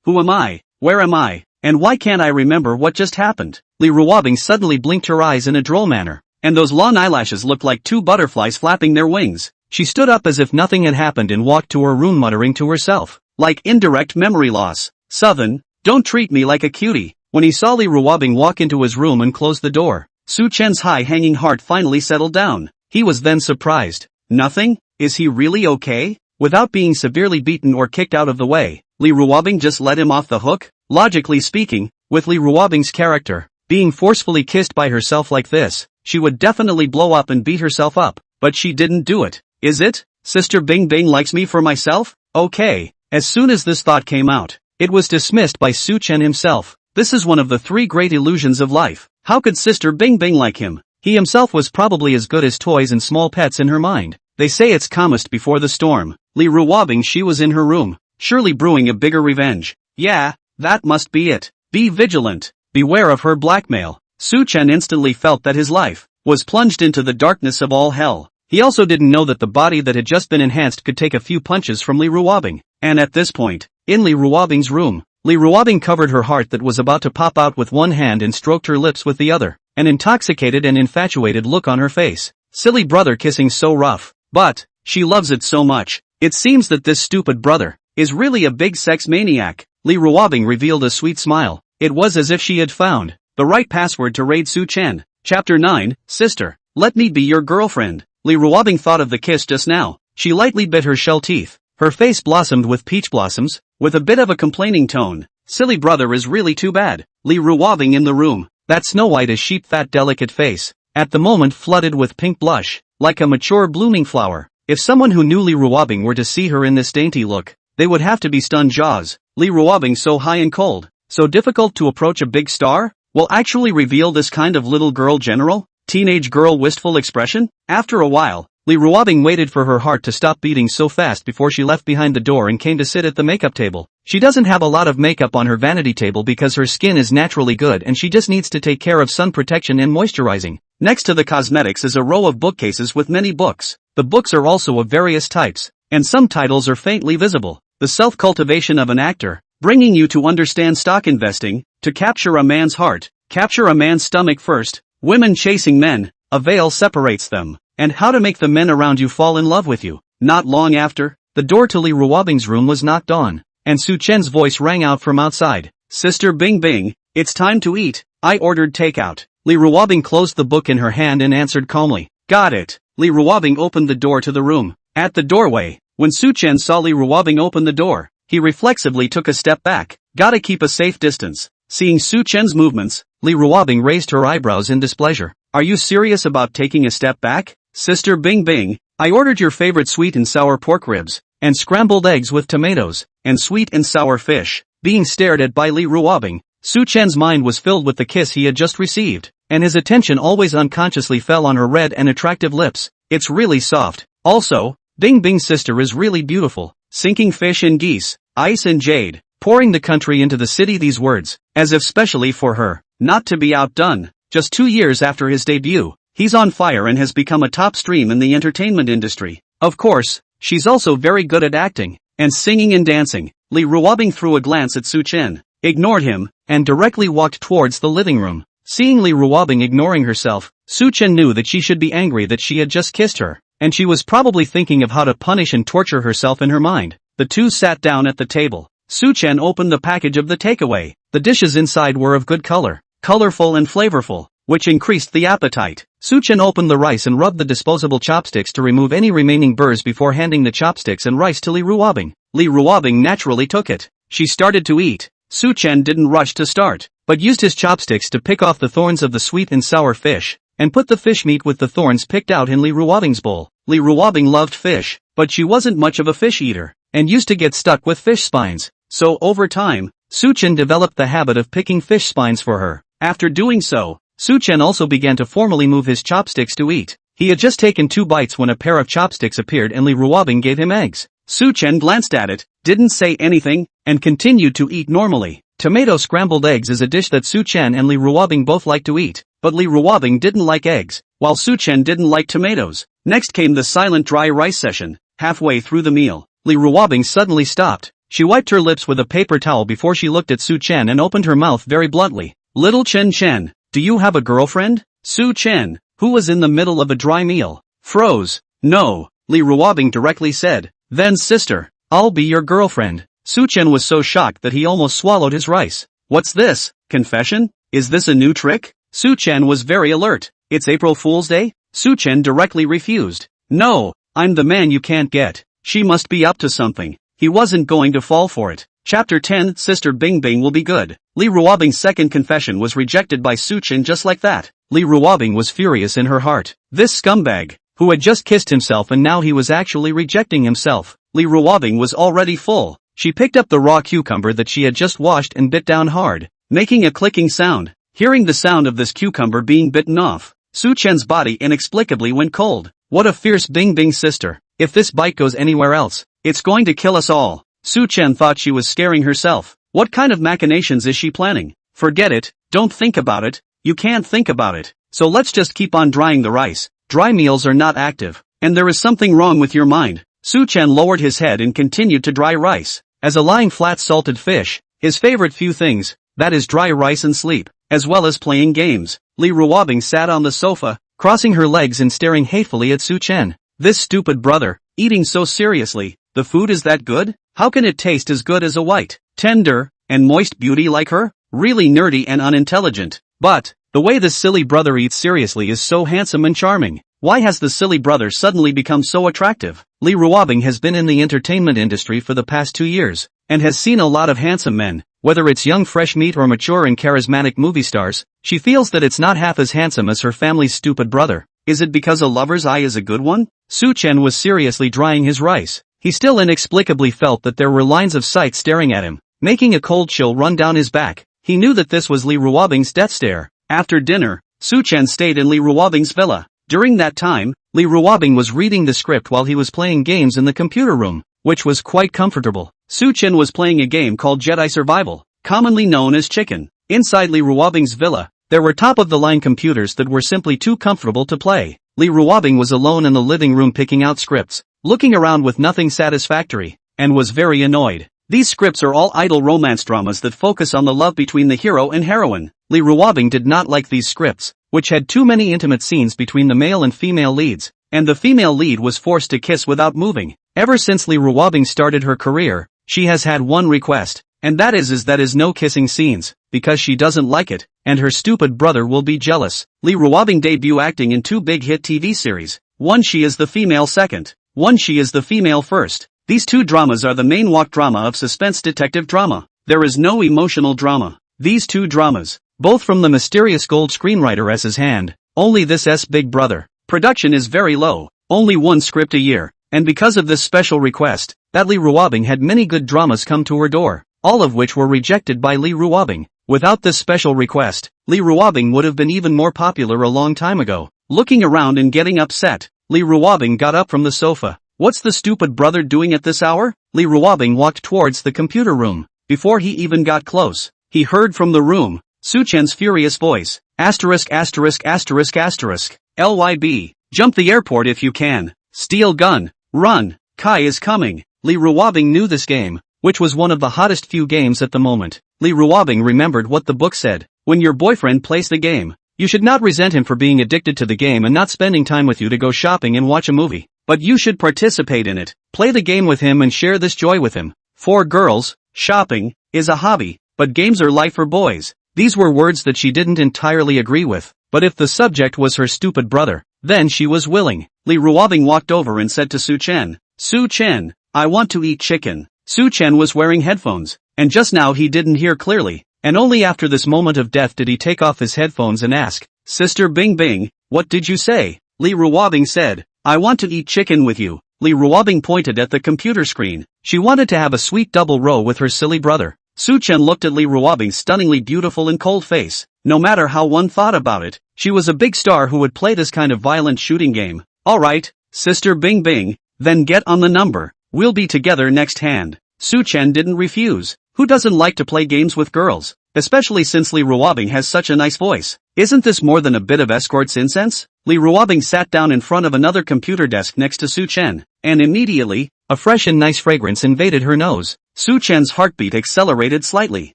S1: Who am I? Where am I? And why can't I remember what just happened? Li Ruobing suddenly blinked her eyes in a droll manner, and those long eyelashes looked like two butterflies flapping their wings. She stood up as if nothing had happened and walked to her room muttering to herself, like indirect memory loss. Southern, don't treat me like a cutie. When he saw Li Ruobing walk into his room and close the door, Su Chen's high-hanging heart finally settled down. He was then surprised. Nothing? Is he really okay? Without being severely beaten or kicked out of the way, Li Ruobing just let him off the hook? Logically speaking, with Li Ruobing's character, being forcefully kissed by herself like this, she would definitely blow up and beat herself up, but she didn't do it. Is it? Sister Bing Bing likes me for myself? Okay. As soon as this thought came out, it was dismissed by Su Chen himself. This is one of the three great illusions of life. How could Sister Bing Bing like him? He himself was probably as good as toys and small pets in her mind. They say it's calmest before the storm. Li Ruobing, she was in her room, surely brewing a bigger revenge. Yeah, that must be it. Be vigilant. Beware of her blackmail. Su Chen instantly felt that his life was plunged into the darkness of all hell. He also didn't know that the body that had just been enhanced could take a few punches from Li Ruobing. And at this point, in Li Ruobing's room, Li Ruobing covered her heart that was about to pop out with one hand and stroked her lips with the other, an intoxicated and infatuated look on her face. Silly brother kissing so rough. But she loves it so much. It seems that this stupid brother is really a big sex maniac. Li Ruobing revealed a sweet smile. It was as if she had found the right password to raid Su Chen. Chapter 9, Sister, let me be your girlfriend. Li Ruobing thought of the kiss just now. She lightly bit her shell teeth. Her face blossomed with peach blossoms, with a bit of a complaining tone. Silly brother is really too bad. Li Ruobing in the room. That snow white as sheep fat delicate face, at the moment flooded with pink blush, like a mature blooming flower. If someone who knew Li Ruobing were to see her in this dainty look, they would have to be stunned jaws. Li Ruobing so high and cold, so difficult to approach a big star, will actually reveal this kind of little girl general, teenage girl wistful expression? After a while, Li Ruobing waited for her heart to stop beating so fast before she left behind the door and came to sit at the makeup table. She doesn't have a lot of makeup on her vanity table because her skin is naturally good and she just needs to take care of sun protection and moisturizing. Next to the cosmetics is a row of bookcases with many books. The books are also of various types, and some titles are faintly visible. The self-cultivation of an actor, bringing you to understand stock investing, to capture a man's heart, capture a man's stomach first, women chasing men, a veil separates them, and how to make the men around you fall in love with you. Not long after, the door to Li Ruobing's room was knocked on, and Su Chen's voice rang out from outside. Sister Bing Bing, it's time to eat, I ordered takeout. Li Ruobing closed the book in her hand and answered calmly, got it. Li Ruobing opened the door to the room. At the doorway, when Su Chen saw Li Ruobing open the door, he reflexively took a step back. Gotta keep a safe distance. Seeing Su Chen's movements, Li Ruobing raised her eyebrows in displeasure. Are you serious about taking a step back? Sister Bing Bing, I ordered your favorite sweet and sour pork ribs, and scrambled eggs with tomatoes, and sweet and sour fish. Being stared at by Li Ruobing, Su Chen's mind was filled with the kiss he had just received, and his attention always unconsciously fell on her red and attractive lips. It's really soft. Also, Bing Bing's sister is really beautiful. Sinking fish and geese, ice and jade, pouring the country into the city. These words, as if specially for her. Not to be outdone, just 2 years after his debut, he's on fire and has become a top stream in the entertainment industry. Of course, she's also very good at acting, and singing and dancing. Li Ruobing threw a glance at Su Chen, ignored him, and directly walked towards the living room. Seeing Li Ruobing ignoring herself, Su Chen knew that she should be angry that she had just kissed her, and she was probably thinking of how to punish and torture herself in her mind. The two sat down at the table. Su Chen opened the package of the takeaway. The dishes inside were of good color, colorful and flavorful, which increased the appetite. Su Chen opened the rice and rubbed the disposable chopsticks to remove any remaining burrs before handing the chopsticks and rice to Li Ruobing. Li Ruobing naturally took it. She started to eat. Su Chen didn't rush to start, but used his chopsticks to pick off the thorns of the sweet and sour fish, and put the fish meat with the thorns picked out in Li Ruobing's bowl. Li Ruobing loved fish, but she wasn't much of a fish eater, and used to get stuck with fish spines. So over time, Su Chen developed the habit of picking fish spines for her. After doing so, Su Chen also began to formally move his chopsticks to eat. He had just taken 2 bites when a pair of chopsticks appeared and Li Ruobing gave him eggs. Su Chen glanced at it, didn't say anything, and continued to eat normally. Tomato scrambled eggs is a dish that Su Chen and Li Ruobing both like to eat, but Li Ruobing didn't like eggs, while Su Chen didn't like tomatoes. Next came the silent dry rice session. Halfway through the meal, Li Ruobing suddenly stopped. She wiped her lips with a paper towel before she looked at Su Chen and opened her mouth very bluntly. Little Chen Chen, do you have a girlfriend? Su Chen, who was in the middle of a dry meal, froze. No, Li Ruobing directly said. Then sister, I'll be your girlfriend. Su Chen was so shocked that he almost swallowed his rice. What's this? Confession? Is this a new trick? Su Chen was very alert. It's April Fool's Day? Su Chen directly refused. No, I'm the man you can't get. She must be up to something. He wasn't going to fall for it. Chapter 10, Sister Bing Bing will be good. Li Ruobing's second confession was rejected by Su Chen just like that. Li Ruobing was furious in her heart. This scumbag, who had just kissed himself and now he was actually rejecting himself. Li Ruobing was already full. She picked up the raw cucumber that she had just washed and bit down hard, making a clicking sound. Hearing the sound of this cucumber being bitten off, Su Chen's body inexplicably went cold. What a fierce Bing Bing sister. If this bite goes anywhere else, it's going to kill us all. Su Chen thought she was scaring herself. What kind of machinations is she planning? Forget it, don't think about it, you can't think about it. So let's just keep on drying the rice. Dry meals are not active, and there is something wrong with your mind. Su Chen lowered his head and continued to dry rice. As a lying flat salted fish, his favorite few things, that is dry rice and sleep, as well as playing games. Li Ruobing sat on the sofa, crossing her legs and staring hatefully at Su Chen. This stupid brother, eating so seriously. The food is that good? How can it taste as good as a white, tender, and moist beauty like her? Really nerdy and unintelligent. But, the way this silly brother eats seriously is so handsome and charming. Why has the silly brother suddenly become so attractive? Li Ruobing has been in the entertainment industry for the past 2 years, and has seen a lot of handsome men. Whether it's young fresh meat or mature and charismatic movie stars, she feels that it's not half as handsome as her family's stupid brother. Is it because a lover's eye is a good one? Su Chen was seriously drying his rice. He still inexplicably felt that there were lines of sight staring at him, making a cold chill run down his back. He knew that this was Li Ruobing's death stare. After dinner, Su Chen stayed in Li Ruobing's villa. During that time, Li Ruobing was reading the script while he was playing games in the computer room, which was quite comfortable. Su Chen was playing a game called Jedi Survival, commonly known as Chicken. Inside Li Ruobing's villa, there were top-of-the-line computers that were simply too comfortable to play. Li Ruobing was alone in the living room picking out scripts, looking around with nothing satisfactory, and was very annoyed. These scripts are all idle romance dramas that focus on the love between the hero and heroine. Li Ruobing did not like these scripts, which had too many intimate scenes between the male and female leads, and the female lead was forced to kiss without moving. Ever since Li Ruobing started her career, she has had one request, and that is no kissing scenes, because she doesn't like it, and her stupid brother will be jealous. Li Ruobing debut acting in 2 big hit TV series. One she is the female second, one she is the female first. These 2 dramas are the main walk drama of suspense detective drama. There is no emotional drama. These 2 dramas, both from the mysterious gold screenwriter S's hand, only this S big brother. Production is very low, only 1 script a year, and because of this special request, that Li Ruobing had many good dramas come to her door, all of which were rejected by Li Ruobing. Without this special request, Li Ruobing would have been even more popular a long time ago. Looking around and getting upset, Li Ruobing got up from the sofa. What's the stupid brother doing at this hour? Li Ruobing walked towards the computer room. Before he even got close, he heard from the room Su Chen's furious voice. Asterisk asterisk asterisk asterisk. LYB. Jump the airport if you can. Steal gun. Run. Kai is coming. Li Ruobing knew this game, which was one of the hottest few games at the moment. Li Ruobing remembered what the book said. When your boyfriend plays the game, you should not resent him for being addicted to the game and not spending time with you to go shopping and watch a movie. But you should participate in it. Play the game with him and share this joy with him. For girls, shopping is a hobby, but games are life for boys. These were words that she didn't entirely agree with, but if the subject was her stupid brother, then she was willing. Li Ruobing walked over and said to Su Chen, Su Chen, I want to eat chicken. Su Chen was wearing headphones, and just now he didn't hear clearly, and only after this moment of death did he take off his headphones and ask, Sister Bing Bing, what did you say? Li Ruobing said, I want to eat chicken with you. Li Ruobing pointed at the computer screen. She wanted to have a sweet double row with her silly brother. Su Chen looked at Li Ruobing's stunningly beautiful and cold face. No matter how one thought about it, she was a big star who would play this kind of violent shooting game. Alright, Sister Bing Bing, then get on the number. We'll be together next hand. Su Chen didn't refuse. Who doesn't like to play games with girls? Especially since Li Ruobing has such a nice voice. Isn't this more than a bit of escort's incense? Li Ruobing sat down in front of another computer desk next to Su Chen, and immediately, a fresh and nice fragrance invaded her nose. Su Chen's heartbeat accelerated slightly.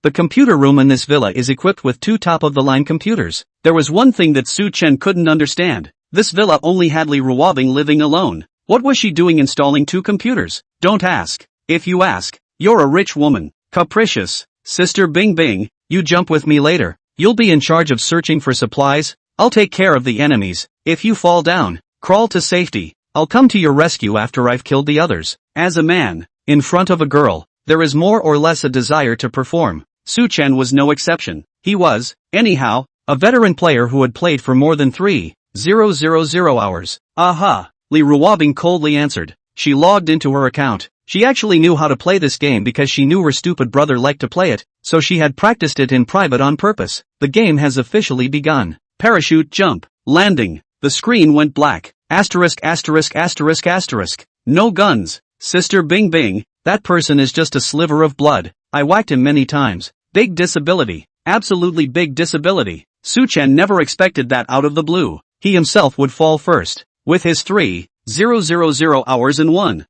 S1: The computer room in this villa is equipped with 2 top-of-the-line computers. There was one thing that Su Chen couldn't understand. This villa only had Li Ruobing living alone. What was she doing installing 2 computers? Don't ask. If you ask, you're a rich woman. Capricious. Sister Bing Bing, you jump with me later. You'll be in charge of searching for supplies. I'll take care of the enemies. If you fall down, crawl to safety. I'll come to your rescue after I've killed the others. As a man, in front of a girl, there is more or less a desire to perform. Su Chen was no exception. He was, anyhow, a veteran player who had played for more than 3,000 hours. Aha! Li Ruobing coldly answered. She logged into her account. She actually knew how to play this game because she knew her stupid brother liked to play it, so she had practiced it in private on purpose. The game has officially begun. Parachute jump. Landing. The screen went black. Asterisk asterisk asterisk asterisk. No guns. Sister Bing Bing, that person is just a sliver of blood. I whacked him many times. Big disability. Absolutely big disability. Su-chan never expected that out of the blue. He himself would fall first. With his 3,000 hours and 1,000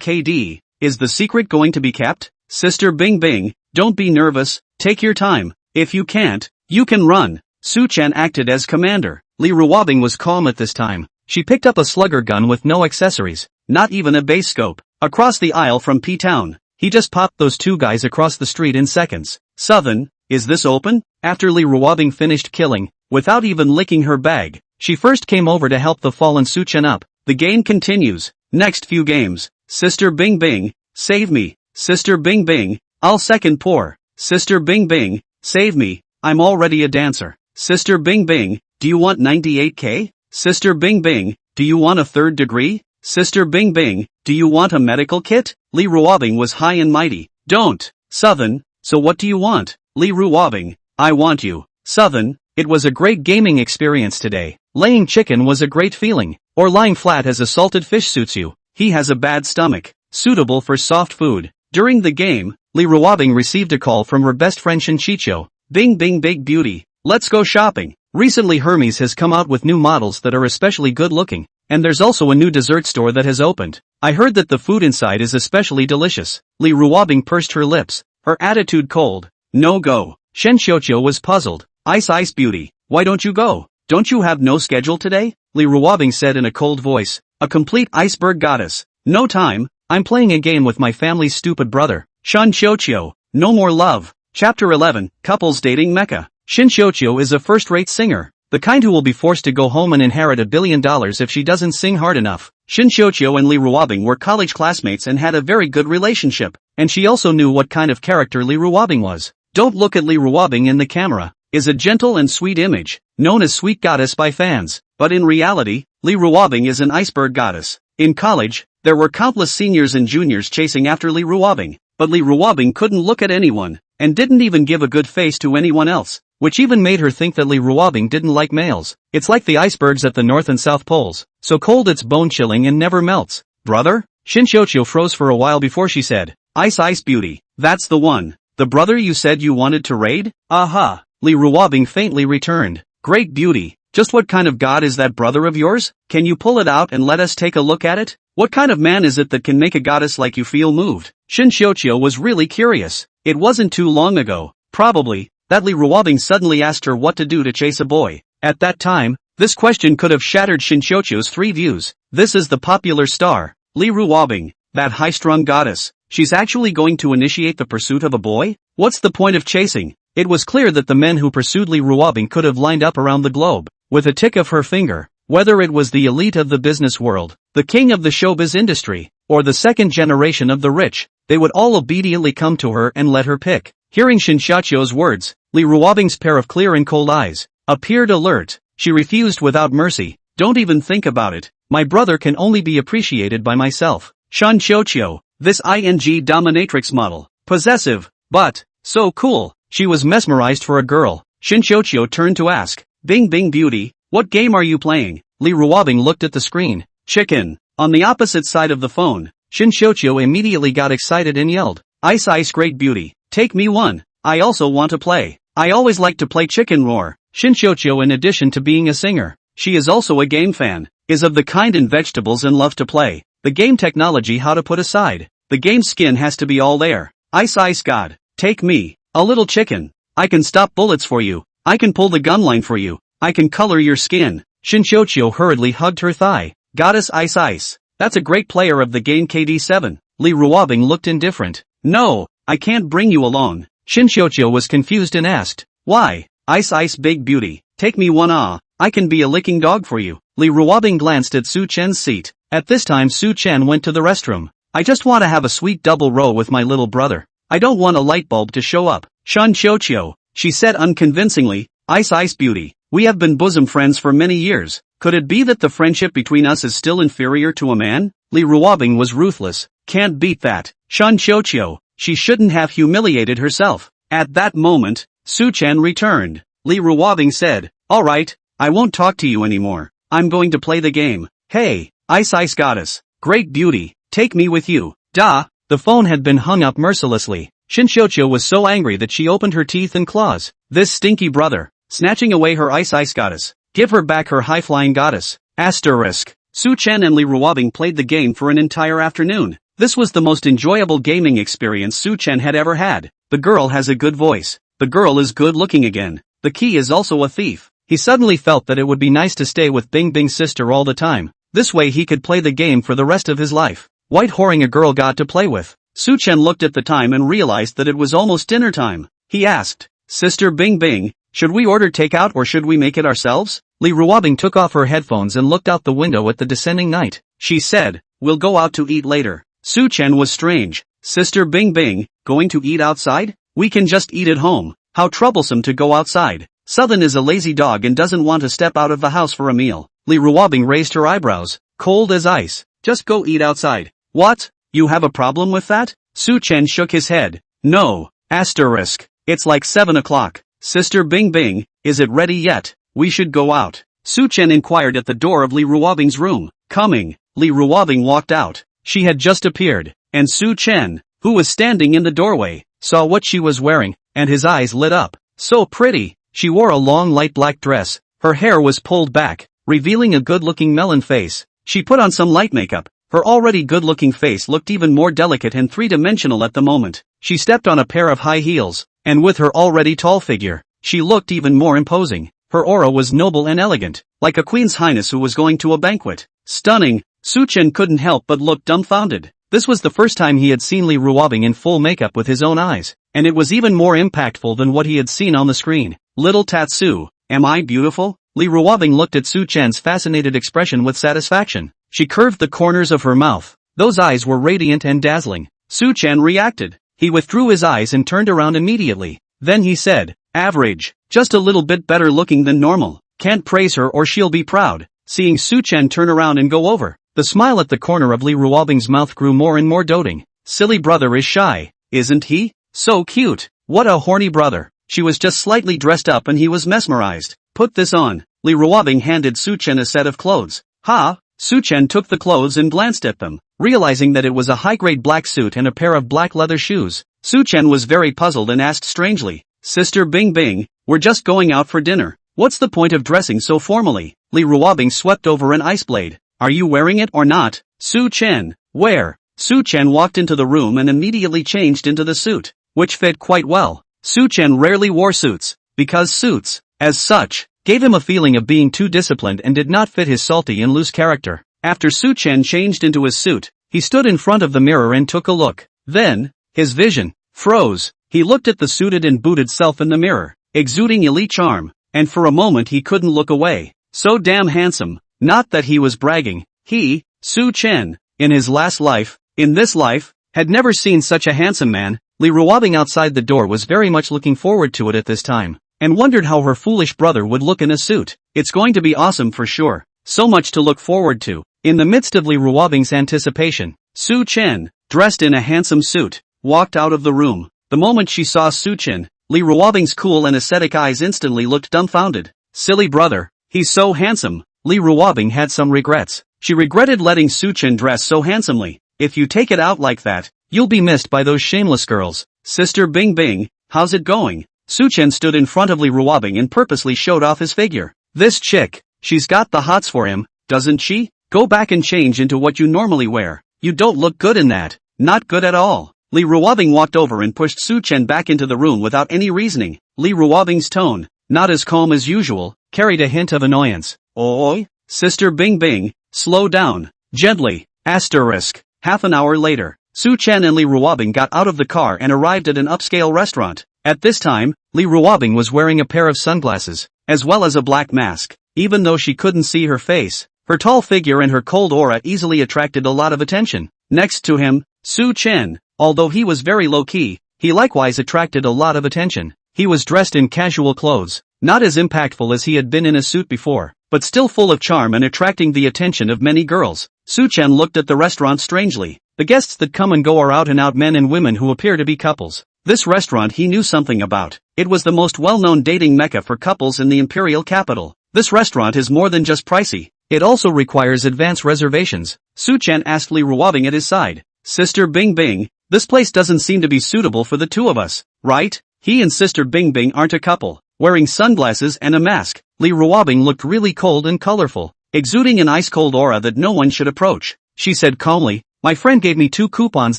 S1: KD. Is the secret going to be kept? Sister Bing Bing, don't be nervous, take your time. If you can't, you can run. Su-chan acted as commander. Li Ruobing was calm at this time. She picked up a slugger gun with no accessories, not even a base scope. Across the aisle from P-Town, he just popped those two guys across the street in seconds. Southern, is this open? After Li Ruobing finished killing, without even licking her bag, she first came over to help the fallen Su-chan up. The game continues. Next few games. Sister Bing Bing, save me. Sister Bing Bing, I'll second pour. Sister Bing Bing, save me, I'm already a dancer. Sister Bing Bing, do you want 98k? Sister Bing Bing, do you want a third degree? Sister Bing Bing, do you want a medical kit? Li Ruobing was high and mighty. Don't. Southern, so what do you want? Li Ruobing, I want you. Southern, it was a great gaming experience today. Laying chicken was a great feeling. Or lying flat as a salted fish suits you. He has a bad stomach. Suitable for soft food. During the game, Li Ruobing received a call from her best friend Shinchicho. Bing Bing Big Beauty, let's go shopping. Recently Hermes has come out with new models that are especially good looking. And there's also a new dessert store that has opened. I heard that the food inside is especially delicious. Li Ruobing pursed her lips. Her attitude cold. No go. Shinchicho was puzzled. Ice Beauty, why don't you go? Don't you have no schedule today? Li Ruobing said in a cold voice. A complete iceberg goddess. No time, I'm playing a game with my family's stupid brother. Shinchicho, no more love. Chapter 11, Couples Dating Mecha. Shinchicho is a first-rate singer. The kind who will be forced to go home and inherit $1 billion if she doesn't sing hard enough. Shinchicho and Li Ruobing were college classmates and had a very good relationship. And she also knew what kind of character Li Ruobing was. Don't look at Li Ruobing in the camera. Is a gentle and sweet image, known as Sweet Goddess by fans. But in reality, Li Ruobing is an iceberg goddess. In college, there were countless seniors and juniors chasing after Li Ruobing. But Li Ruobing couldn't look at anyone, and didn't even give a good face to anyone else. Which even made her think that Li Ruobing didn't like males. It's like the icebergs at the North and South Poles. So cold it's bone-chilling and never melts. Brother? Shinchicho froze for a while before she said, Ice Beauty, that's the one. The brother you said you wanted to raid? Aha. Li Ruobing faintly returned. Great beauty. Just what kind of god is that brother of yours? Can you pull it out and let us take a look at it? What kind of man is it that can make a goddess like you feel moved? Shinchicho was really curious. It wasn't too long ago, probably, that Li Ruobing suddenly asked her what to do to chase a boy. At that time, this question could have shattered Shinchicho's 3 views. This is the popular star, Li Ruobing, that high-strung goddess. She's actually going to initiate the pursuit of a boy? What's the point of chasing? It was clear that the men who pursued Li Ruobing could have lined up around the globe, with a tick of her finger. Whether it was the elite of the business world, the king of the showbiz industry, or the second generation of the rich, they would all obediently come to her and let her pick. Hearing Shinchicho's words, Li Ruobing's pair of clear and cold eyes appeared alert. She refused without mercy. Don't even think about it. My brother can only be appreciated by myself. Shinchicho, this ing dominatrix model, possessive, but so cool. She was mesmerized for a girl. Shinchicho turned to ask, Bing Bing Beauty, what game are you playing? Li Ruobing looked at the screen. Chicken. On the opposite side of the phone, Shinchicho immediately got excited and yelled, Ice Great Beauty, take me one. I also want to play. I always like to play Chicken Roar. Shinchicho, in addition to being a singer, she is also a game fan, is of the kind in vegetables and love to play. The game technology how to put aside. The game skin has to be all there. Ice God, take me. A little chicken. I can stop bullets for you. I can pull the gun line for you. I can color your skin. Shinchicho hurriedly hugged her thigh. Goddess Ice. That's a great player of the game KD7. Li Ruobing looked indifferent. No, I can't bring you along. Shinchicho was confused and asked, why? Ice Big Beauty, take me one I can be a licking dog for you. Li Ruobing glanced at Su-chan's seat. At this time Su-chan went to the restroom. I just want to have a sweet double row with my little brother. I don't want a light bulb to show up. Shinchicho, she said unconvincingly, Ice Beauty, we have been bosom friends for many years. Could it be that the friendship between us is still inferior to a man? Li Ruobing was ruthless. Can't beat that. Shinchicho, she shouldn't have humiliated herself. At that moment, Su-chan returned. Li Ruobing said, alright, I won't talk to you anymore. I'm going to play the game. Hey, Ice Goddess. Great beauty. Take me with you. Da! The phone had been hung up mercilessly. Shinshoujo was so angry that she opened her teeth and claws. This stinky brother. Snatching away her Ice Goddess. Give her back her high-flying goddess. Asterisk. Su-Chen and Li Ruobing played the game for an entire afternoon. This was the most enjoyable gaming experience Su-Chen had ever had. The girl has a good voice. The girl is good looking again. The key is also a thief. He suddenly felt that it would be nice to stay with Bing Bing's sister all the time. This way he could play the game for the rest of his life. White whoring a girl got to play with. Su-Chen looked at the time and realized that it was almost dinner time. He asked, Sister Bing Bing, should we order takeout or should we make it ourselves? Li Ruobing took off her headphones and looked out the window at the descending night. She said, we'll go out to eat later. Su-Chen was strange. Sister Bing Bing, going to eat outside? We can just eat at home. How troublesome to go outside. Southern is a lazy dog and doesn't want to step out of the house for a meal. Li Ruobing raised her eyebrows. Cold as ice. Just go eat outside. What? You have a problem with that? Su-Chen shook his head. No. Asterisk. It's like 7 o'clock. Sister Bing Bing, is it ready yet? We should go out. Su-Chen inquired at the door of Li Ruobing's room. Coming. Li Ruobing walked out. She had just appeared, and Su-Chen, who was standing in the doorway, saw what she was wearing, and his eyes lit up. So pretty. She wore a long light black dress. Her hair was pulled back, revealing a good-looking melon face. She put on some light makeup. Her already good-looking face looked even more delicate and three-dimensional at the moment. She stepped on a pair of high heels, and with her already tall figure, she looked even more imposing. Her aura was noble and elegant, like a queen's highness who was going to a banquet. Stunning. Su-Chen couldn't help but look dumbfounded. This was the first time he had seen Li Ruobing in full makeup with his own eyes, and it was even more impactful than what he had seen on the screen. Little Tatsu, am I beautiful? Li Ruobing looked at Su-Chen's fascinated expression with satisfaction. She curved the corners of her mouth. Those eyes were radiant and dazzling. Su-Chen reacted. He withdrew his eyes and turned around immediately. Then he said, average, just a little bit better looking than normal. Can't praise her or she'll be proud. Seeing Su-Chen turn around and go over, the smile at the corner of Li Ruobing's mouth grew more and more doting. Silly brother is shy, isn't he? So cute. What a horny brother. She was just slightly dressed up and he was mesmerized. Put this on. Li Ruobing handed Su-Chen a set of clothes. Ha! Su-Chen took the clothes and glanced at them, realizing that it was a high-grade black suit and a pair of black leather shoes. Su-Chen was very puzzled and asked strangely, Sister Bing Bing, we're just going out for dinner. What's the point of dressing so formally? Li Ruobing swept over an ice blade. Are you wearing it or not? Su-Chen, where? Su-Chen walked into the room and immediately changed into the suit, which fit quite well. Su-Chen rarely wore suits, because suits, as such, gave him a feeling of being too disciplined and did not fit his salty and loose character. After Su-Chen changed into his suit, he stood in front of the mirror and took a look. Then, his vision froze. He looked at the suited and booted self in the mirror, exuding elite charm, and for a moment he couldn't look away. So damn handsome. Not that he was bragging. He, Su-Chen, in his last life, in this life, had never seen such a handsome man. Li Ruobing outside the door was very much looking forward to it at this time, and wondered how her foolish brother would look in a suit. It's going to be awesome for sure. So much to look forward to. In the midst of Li Ruobing's anticipation, Su-Chen, dressed in a handsome suit, walked out of the room. The moment she saw Su-Chen, Li Ruobing's cool and ascetic eyes instantly looked dumbfounded. Silly brother, he's so handsome. Li Ruobing had some regrets. She regretted letting Su-Chen dress so handsomely. If you take it out like that, you'll be missed by those shameless girls. Sister Bing Bing, how's it going? Su-Chen stood in front of Li Ruobing and purposely showed off his figure. This chick, she's got the hots for him, doesn't she? Go back and change into what you normally wear. You don't look good in that. Not good at all. Li Ruobing walked over and pushed Su-Chen back into the room without any reasoning. Li Ruobing's tone, not as calm as usual, carried a hint of annoyance. Oi, Sister Bing Bing, slow down. Gently. Asterisk. Half an hour later, Su-Chen and Li Ruobing got out of the car and arrived at an upscale restaurant. At this time, Li Ruobing was wearing a pair of sunglasses, as well as a black mask. Even though she couldn't see her face, her tall figure and her cold aura easily attracted a lot of attention. Next to him, Su-Chen, although he was very low-key, he likewise attracted a lot of attention. He was dressed in casual clothes, not as impactful as he had been in a suit before, but still full of charm and attracting the attention of many girls. Su-Chen looked at the restaurant strangely. The guests that come and go are out-and-out men and women who appear to be couples. This restaurant he knew something about. It was the most well-known dating mecca for couples in the imperial capital. This restaurant is more than just pricey. It also requires advance reservations. Su-chan asked Li Ruobing at his side. Sister Bing Bing, this place doesn't seem to be suitable for the two of us, right? He and Sister Bing Bing aren't a couple. Wearing sunglasses and a mask, Li Ruobing looked really cold and colorful, exuding an ice-cold aura that no one should approach. She said calmly, my friend gave me 2 coupons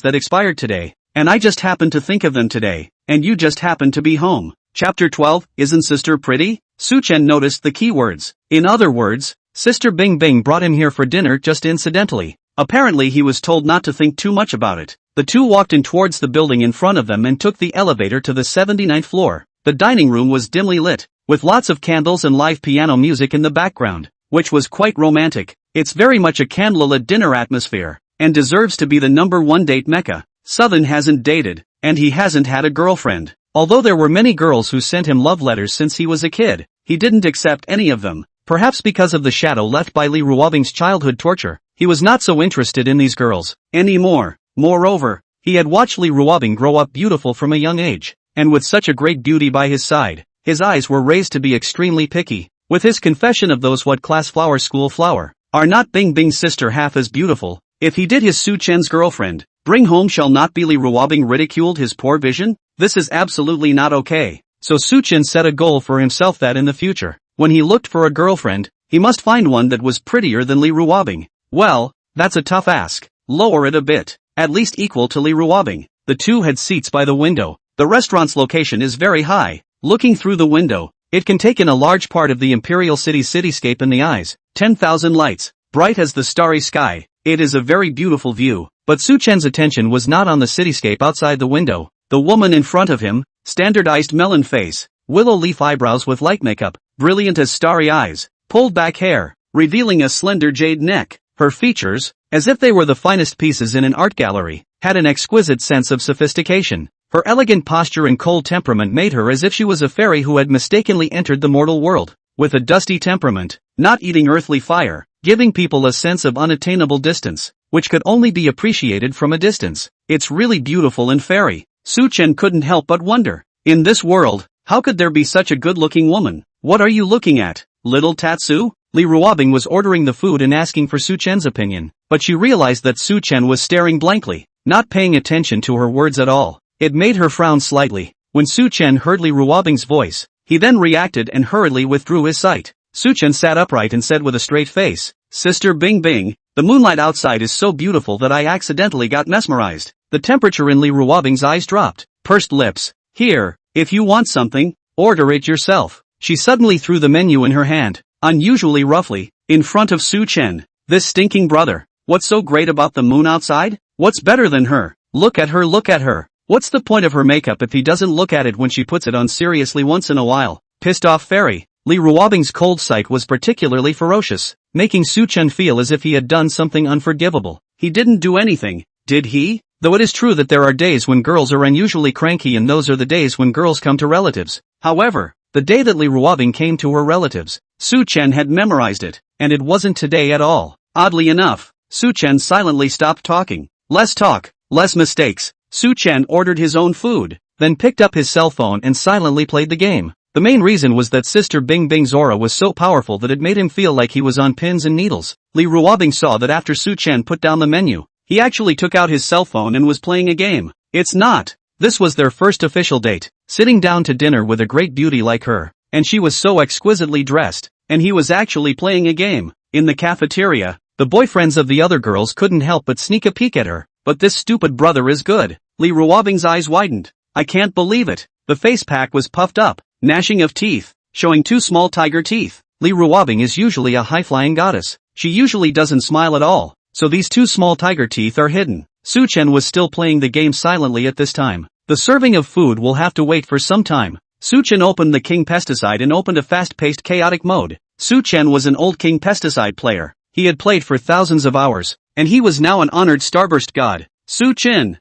S1: that expired today, and I just happened to think of them today, and you just happened to be home. Chapter 12, Isn't Sister Pretty? Su-chan noticed the key words. In other words, Sister Bing Bing brought him here for dinner just incidentally. Apparently he was told not to think too much about it. The two walked in towards the building in front of them and took the elevator to the 79th floor. The dining room was dimly lit, with lots of candles and live piano music in the background, which was quite romantic. It's very much a candlelit dinner atmosphere, and deserves to be the #1 date mecca. Southern hasn't dated, and he hasn't had a girlfriend. Although there were many girls who sent him love letters since he was a kid, he didn't accept any of them. Perhaps because of the shadow left by Li Ruobing's childhood torture, he was not so interested in these girls anymore. Moreover, he had watched Li Ruobing grow up beautiful from a young age, and with such a great beauty by his side, his eyes were raised to be extremely picky. With his confession of those what class flower school flower, are not Bing Bing's sister half as beautiful? If he did his Su-chan's girlfriend, bring home shall not be Li Ruobing ridiculed his poor vision? This is absolutely not okay. So Su-chan set a goal for himself that in the future, when he looked for a girlfriend, he must find one that was prettier than Li Ruobing. Well, that's a tough ask. Lower it a bit, at least equal to Li Ruobing. The two had seats by the window. The restaurant's location is very high. Looking through the window, it can take in a large part of the Imperial City's cityscape in the eyes. 10,000 lights, bright as the starry sky. It is a very beautiful view, but Su-chan's attention was not on the cityscape outside the window. The woman in front of him, standardized melon face, willow leaf eyebrows with light makeup, brilliant as starry eyes, pulled back hair, revealing a slender jade neck. Her features, as if they were the finest pieces in an art gallery, had an exquisite sense of sophistication. Her elegant posture and cold temperament made her as if she was a fairy who had mistakenly entered the mortal world, with a dusty temperament, not eating earthly fire, giving people a sense of unattainable distance, which could only be appreciated from a distance. It's really beautiful and fairy. Su-chan couldn't help but wonder, in this world, how could there be such a good-looking woman? What are you looking at, little Tatsu? Li Ruobing was ordering the food and asking for Su-chan's opinion, but she realized that Su-chan was staring blankly, not paying attention to her words at all. It made her frown slightly. When Su-chan heard Li Ruobing's voice, he then reacted and hurriedly withdrew his sight. Su-chan sat upright and said with a straight face, Sister Bing Bing, the moonlight outside is so beautiful that I accidentally got mesmerized. The temperature in Li Ruobing's eyes dropped. Pursed lips. Here, if you want something, order it yourself. She suddenly threw the menu in her hand, unusually roughly, in front of Su-chan. This stinking brother. What's so great about the moon outside? What's better than her? Look at her, look at her. What's the point of her makeup if he doesn't look at it when she puts it on seriously once in a while? Pissed off fairy. Li Ruobing's cold sight was particularly ferocious, making Su-chan feel as if he had done something unforgivable. He didn't do anything, did he? Though it is true that there are days when girls are unusually cranky and those are the days when girls come to relatives. However, the day that Li Ruobing came to her relatives, Su-chan had memorized it, and it wasn't today at all. Oddly enough, Su-chan silently stopped talking. Less talk, less mistakes. Su-chan ordered his own food, then picked up his cell phone and silently played the game. The main reason was that Sister Bing Bing's aura was so powerful that it made him feel like he was on pins and needles. Li Ruobing saw that after Su-chan put down the menu, he actually took out his cell phone and was playing a game. It's not. This was their first official date, sitting down to dinner with a great beauty like her, and she was so exquisitely dressed, and he was actually playing a game. In the cafeteria, the boyfriends of the other girls couldn't help but sneak a peek at her. But this stupid brother is good. Li Ruobing's eyes widened. I can't believe it. The face pack was puffed up, gnashing of teeth, showing 2 small tiger teeth. Li Ruobing is usually a high-flying goddess. She usually doesn't smile at all, so these 2 small tiger teeth are hidden. Su-chan was still playing the game silently at this time. The serving of food will have to wait for some time. Su-chan opened the King Pesticide and opened a fast-paced chaotic mode. Su-chan was an old King Pesticide player. He had played for thousands of hours, and he was now an honored Starburst god. Su-chan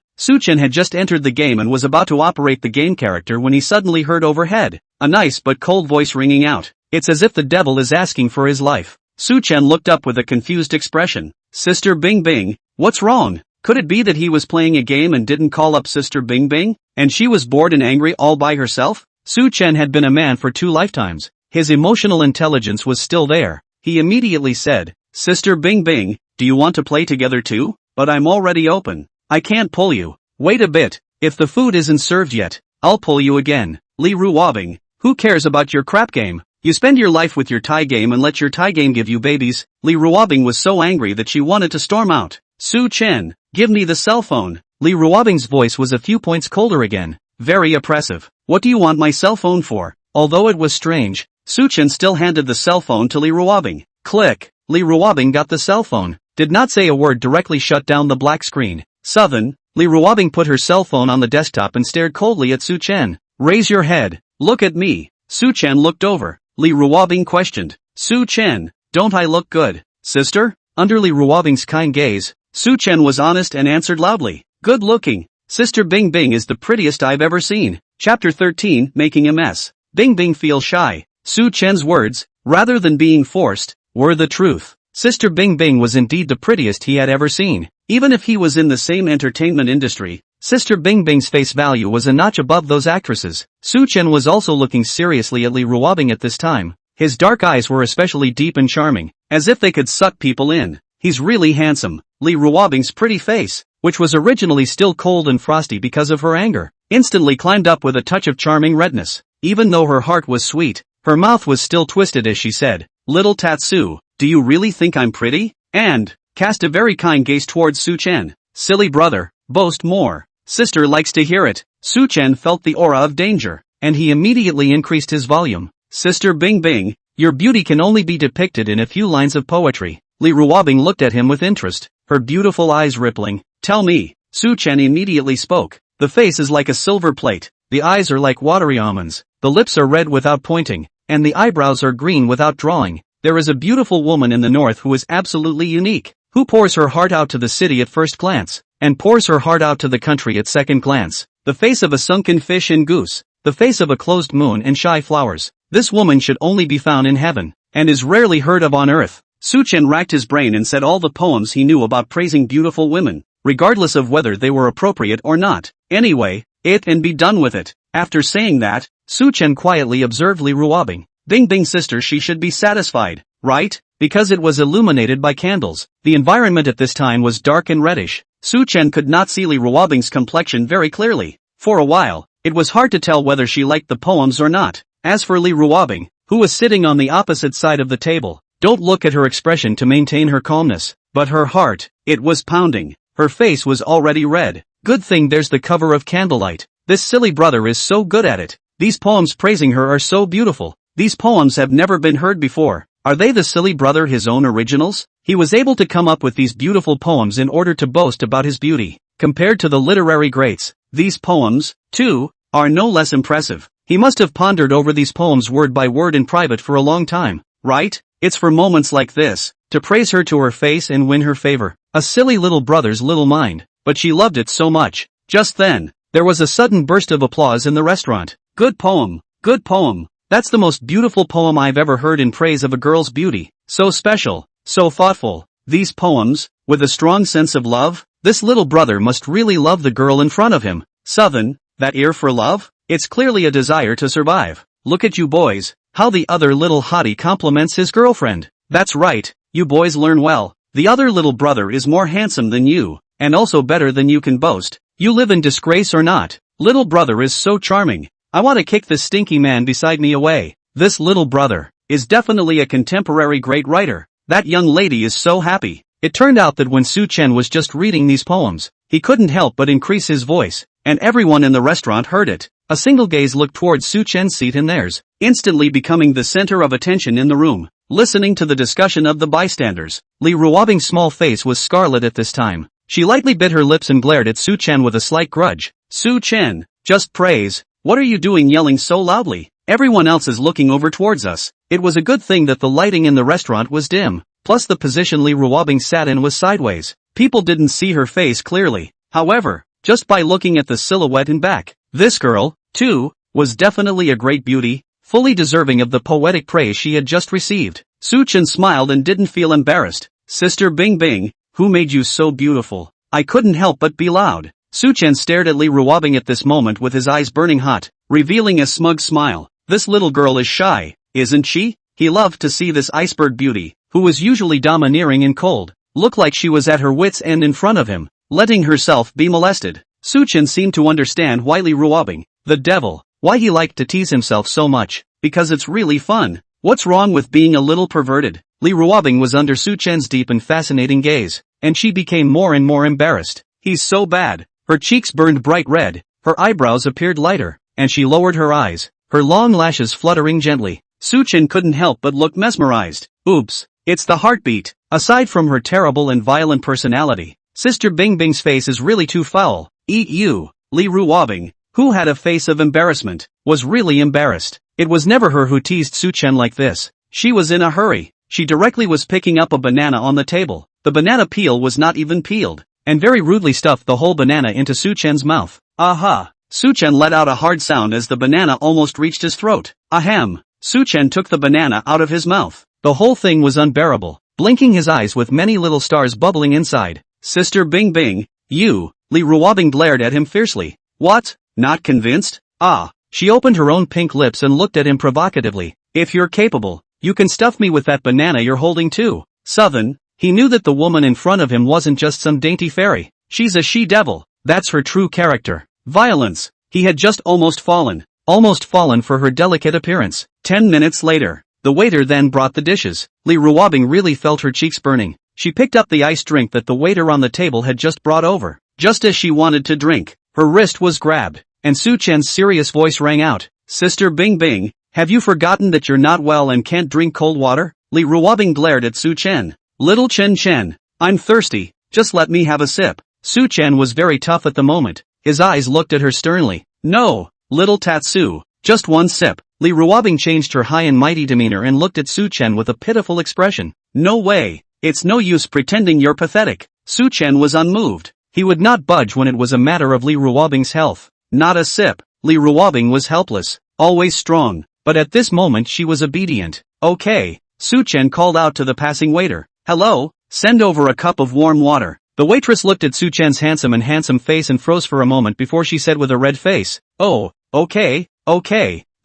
S1: had just entered the game and was about to operate the game character when he suddenly heard overhead a nice but cold voice ringing out. It's as if the devil is asking for his life. Su-chan looked up with a confused expression. Sister Bing Bing, what's wrong? Could it be that he was playing a game and didn't call up Sister Bing Bing, and she was bored and angry all by herself? Su-chan had been a man for 2 lifetimes. His emotional intelligence was still there. He immediately said, "Sister Bing Bing, do you want to play together too? But I'm already open. I can't pull you. Wait a bit. If the food isn't served yet, I'll pull you again." Li Ruobing, who cares about your crap game? You spend your life with your Thai game and let your Thai game give you babies. Li Ruobing was so angry that she wanted to storm out. Su Chen, give me the cell phone. Li Ruobing's voice was a few points colder again. Very oppressive. What do you want my cell phone for? Although it was strange, Su Chen still handed the cell phone to Li Ruobing. Click. Li Ruobing got the cell phone, did not say a word, directly shut down the black screen. Southern, Li Ruobing put her cell phone on the desktop and stared coldly at Su Chen. Raise your head. Look at me. Su Chen looked over. Li Ruobing questioned. Su Chen, don't I look good, sister? Under Li Ruobing's kind gaze, Su Chen was honest and answered loudly. Good looking. Sister Bing Bing is the prettiest I've ever seen. Chapter 13, Making a Mess. Bing Bing feels shy. Su Chen's words, rather than being forced, were the truth. Sister Bing Bing was indeed the prettiest he had ever seen. Even if he was in the same entertainment industry, Sister Bing Bing's face value was a notch above those actresses. Su Chen was also looking seriously at Li Ruobing at this time. His dark eyes were especially deep and charming, as if they could suck people in. He's really handsome. Li Ruobing's pretty face, which was originally still cold and frosty because of her anger, instantly climbed up with a touch of charming redness. Even though her heart was sweet, her mouth was still twisted as she said, "Little Tatsu, do you really think I'm pretty?" And cast a very kind gaze towards Su Chen. Silly brother, boast more. Sister likes to hear it. Su Chen felt the aura of danger, and he immediately increased his volume. Sister Bing Bing, your beauty can only be depicted in a few lines of poetry. Li Ruobing looked at him with interest, her beautiful eyes rippling. Tell me. Su Chen immediately spoke. The face is like a silver plate, the eyes are like watery almonds, the lips are red without pointing, and the eyebrows are green without drawing. There is a beautiful woman in the north who is absolutely unique, who pours her heart out to the city at first glance, and pours her heart out to the country at second glance. The face of a sunken fish and goose, the face of a closed moon and shy flowers. This woman should only be found in heaven, and is rarely heard of on earth. Su Chen racked his brain and said all the poems he knew about praising beautiful women, regardless of whether they were appropriate or not. Anyway, it and be done with it. After saying that, Su Chen quietly observed Li Ruobing. Bing Bing sister, she should be satisfied, right? Because it was illuminated by candles. The environment at this time was dark and reddish. Su Chen could not see Li Ruobing's complexion very clearly. For a while, it was hard to tell whether she liked the poems or not. As for Li Ruobing, who was sitting on the opposite side of the table, don't look at her expression to maintain her calmness, but her heart, it was pounding. Her face was already red. Good thing there's the cover of Candlelight. This silly brother is so good at it. These poems praising her are so beautiful. These poems have never been heard before. Are they the silly brother his own originals? He was able to come up with these beautiful poems in order to boast about his beauty. Compared to the literary greats, these poems, too, are no less impressive. He must have pondered over these poems word by word in private for a long time, right? It's for moments like this, to praise her to her face and win her favor. A silly little brother's little mind, but she loved it so much. Just then, there was a sudden burst of applause in the restaurant. Good poem, good poem. That's the most beautiful poem I've ever heard in praise of a girl's beauty. So special, so thoughtful. These poems, with a strong sense of love. This little brother must really love the girl in front of him. Southern, that ear for love? It's clearly a desire to survive. Look at you boys, how the other little hottie compliments his girlfriend. That's right, you boys learn well. The other little brother is more handsome than you, and also better than you can boast. You live in disgrace or not. Little brother is so charming. I want to kick this stinky man beside me away. This little brother is definitely a contemporary great writer. That young lady is so happy. It turned out that when Su Chen was just reading these poems, he couldn't help but increase his voice, and everyone in the restaurant heard it. A single gaze looked towards Su Chen's seat and theirs, instantly becoming the center of attention in the room, listening to the discussion of the bystanders. Li Ruobing's small face was scarlet at this time. She lightly bit her lips and glared at Su Chen with a slight grudge. Su Chen, just praise. What are you doing yelling so loudly? Everyone else is looking over towards us. It was a good thing that the lighting in the restaurant was dim, plus the position Li Ruobing sat in was sideways. People didn't see her face clearly. However, just by looking at the silhouette and back, this girl, too, was definitely a great beauty, fully deserving of the poetic praise she had just received. Su Chen smiled and didn't feel embarrassed. Sister Bing Bing, who made you so beautiful? I couldn't help but be loud. Su Chen stared at Li Ruobing at this moment with his eyes burning hot, revealing a smug smile. This little girl is shy, isn't she? He loved to see this iceberg beauty, who was usually domineering and cold, look like she was at her wits' end in front of him, letting herself be molested. Suchen seemed to understand why Li Ruobing, the devil, why he liked to tease himself so much, because it's really fun. What's wrong with being a little perverted? Li Ruobing was under Suchen's deep and fascinating gaze, and she became more and more embarrassed. He's so bad. Her cheeks burned bright red, her eyebrows appeared lighter, and she lowered her eyes, her long lashes fluttering gently. Suchen couldn't help but look mesmerized. Oops, it's the heartbeat. Aside from her terrible and violent personality, Sister Bingbing's face is really too foul. Eat you. Li Ruobing, who had a face of embarrassment, was really embarrassed. It was never her who teased Suchen like this. She was in a hurry. She directly was picking up a banana on the table. The banana peel was not even peeled, and very rudely stuffed the whole banana into Suchen's mouth. Aha! Suchen let out a hard sound as the banana almost reached his throat. Ahem! Suchen took the banana out of his mouth. The whole thing was unbearable, blinking his eyes with many little stars bubbling inside. Sister Bingbing, you! Li Ruobing glared at him fiercely. What? Not convinced? Ah! She opened her own pink lips and looked at him provocatively. If you're capable, you can stuff me with that banana you're holding too. Southern, he knew that the woman in front of him wasn't just some dainty fairy. She's a she-devil. That's her true character. Violence. He had just almost fallen for her delicate appearance. 10 minutes later, the waiter then brought the dishes. Li Ruobing really felt her cheeks burning. She picked up the iced drink that the waiter on the table had just brought over. Just as she wanted to drink, her wrist was grabbed, and Suchen's serious voice rang out. Sister Bingbing, have you forgotten that you're not well and can't drink cold water? Li Ruobing glared at Suchen. Little Chen, I'm thirsty, just let me have a sip. Suchen was very tough at the moment. His eyes looked at her sternly. No, little Tatsu, just one sip. Li Ruobing changed her high and mighty demeanor and looked at Suchen with a pitiful expression. No way, it's no use pretending you're pathetic. Suchen was unmoved. He would not budge when it was a matter of Li Ruobing's health. Not a sip. Li Ruobing was helpless, always strong, but at this moment she was obedient. Okay, Suchen called out to the passing waiter. Hello, send over a cup of warm water. The waitress looked at Suchen's handsome face and froze for a moment before she said with a red face, oh, okay,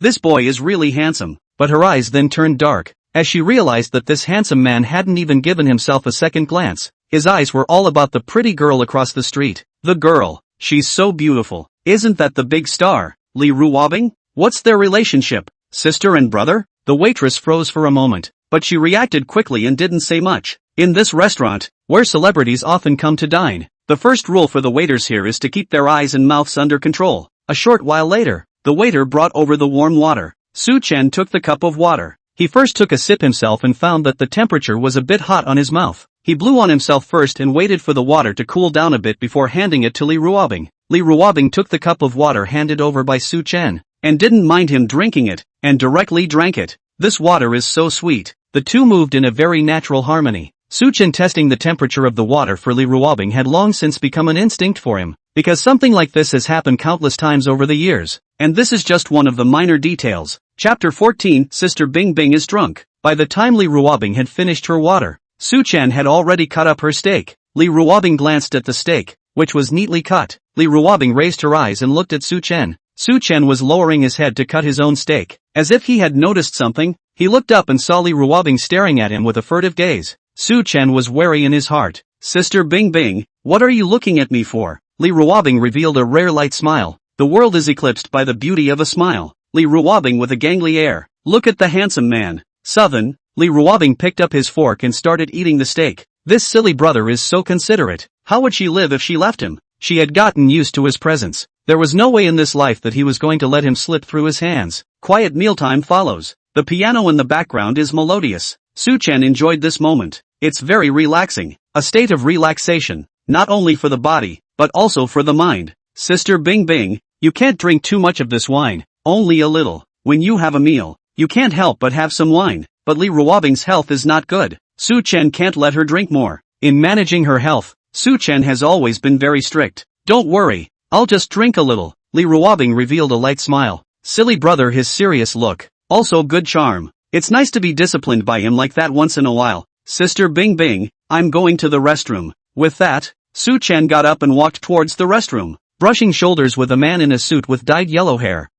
S1: this boy is really handsome. But her eyes then turned dark, as she realized that this handsome man hadn't even given himself a second glance. His eyes were all about the pretty girl across the street. The girl, she's so beautiful. Isn't that the big star, Li Ruobing? What's their relationship? Sister and brother? The waitress froze for a moment, but she reacted quickly and didn't say much. In this restaurant, where celebrities often come to dine, the first rule for the waiters here is to keep their eyes and mouths under control. A short while later, the waiter brought over the warm water. Suchen took the cup of water. He first took a sip himself and found that the temperature was a bit hot on his mouth. He blew on himself first and waited for the water to cool down a bit before handing it to Li Ruobing. Li Ruobing took the cup of water handed over by Suchen, and didn't mind him drinking it, and directly drank it. This water is so sweet. The two moved in a very natural harmony. Suchen testing the temperature of the water for Li Ruobing had long since become an instinct for him, because something like this has happened countless times over the years, and this is just one of the minor details. Chapter 14, Sister Bingbing is drunk. By the time Li Ruobing had finished her water, Suchen had already cut up her steak. Li Ruobing glanced at the steak, which was neatly cut. Li Ruobing raised her eyes and looked at Suchen. Suchen was lowering his head to cut his own steak. As if he had noticed something, he looked up and saw Li Ruobing staring at him with a furtive gaze. Suchen was wary in his heart. Sister Bingbing, what are you looking at me for? Li Ruobing revealed a rare light smile. The world is eclipsed by the beauty of a smile. Li Ruobing with a gangly air. Look at the handsome man. Southern. Li Ruobing picked up his fork and started eating the steak. This silly brother is so considerate. How would she live if she left him? She had gotten used to his presence. There was no way in this life that he was going to let him slip through his hands. Quiet mealtime follows. The piano in the background is melodious. Suchen enjoyed this moment. It's very relaxing. A state of relaxation, not only for the body, but also for the mind. Sister Bingbing, you can't drink too much of this wine, only a little. When you have a meal, you can't help but have some wine. But Li Ruobing's health is not good. Suchen can't let her drink more. In managing her health, Suchen has always been very strict. Don't worry, I'll just drink a little. Li Ruobing revealed a light smile. Silly brother, his serious look. Also good charm. It's nice to be disciplined by him like that once in a while. Sister Bingbing, I'm going to the restroom. With that, Suchen got up and walked towards the restroom, brushing shoulders with a man in a suit with dyed yellow hair. *******.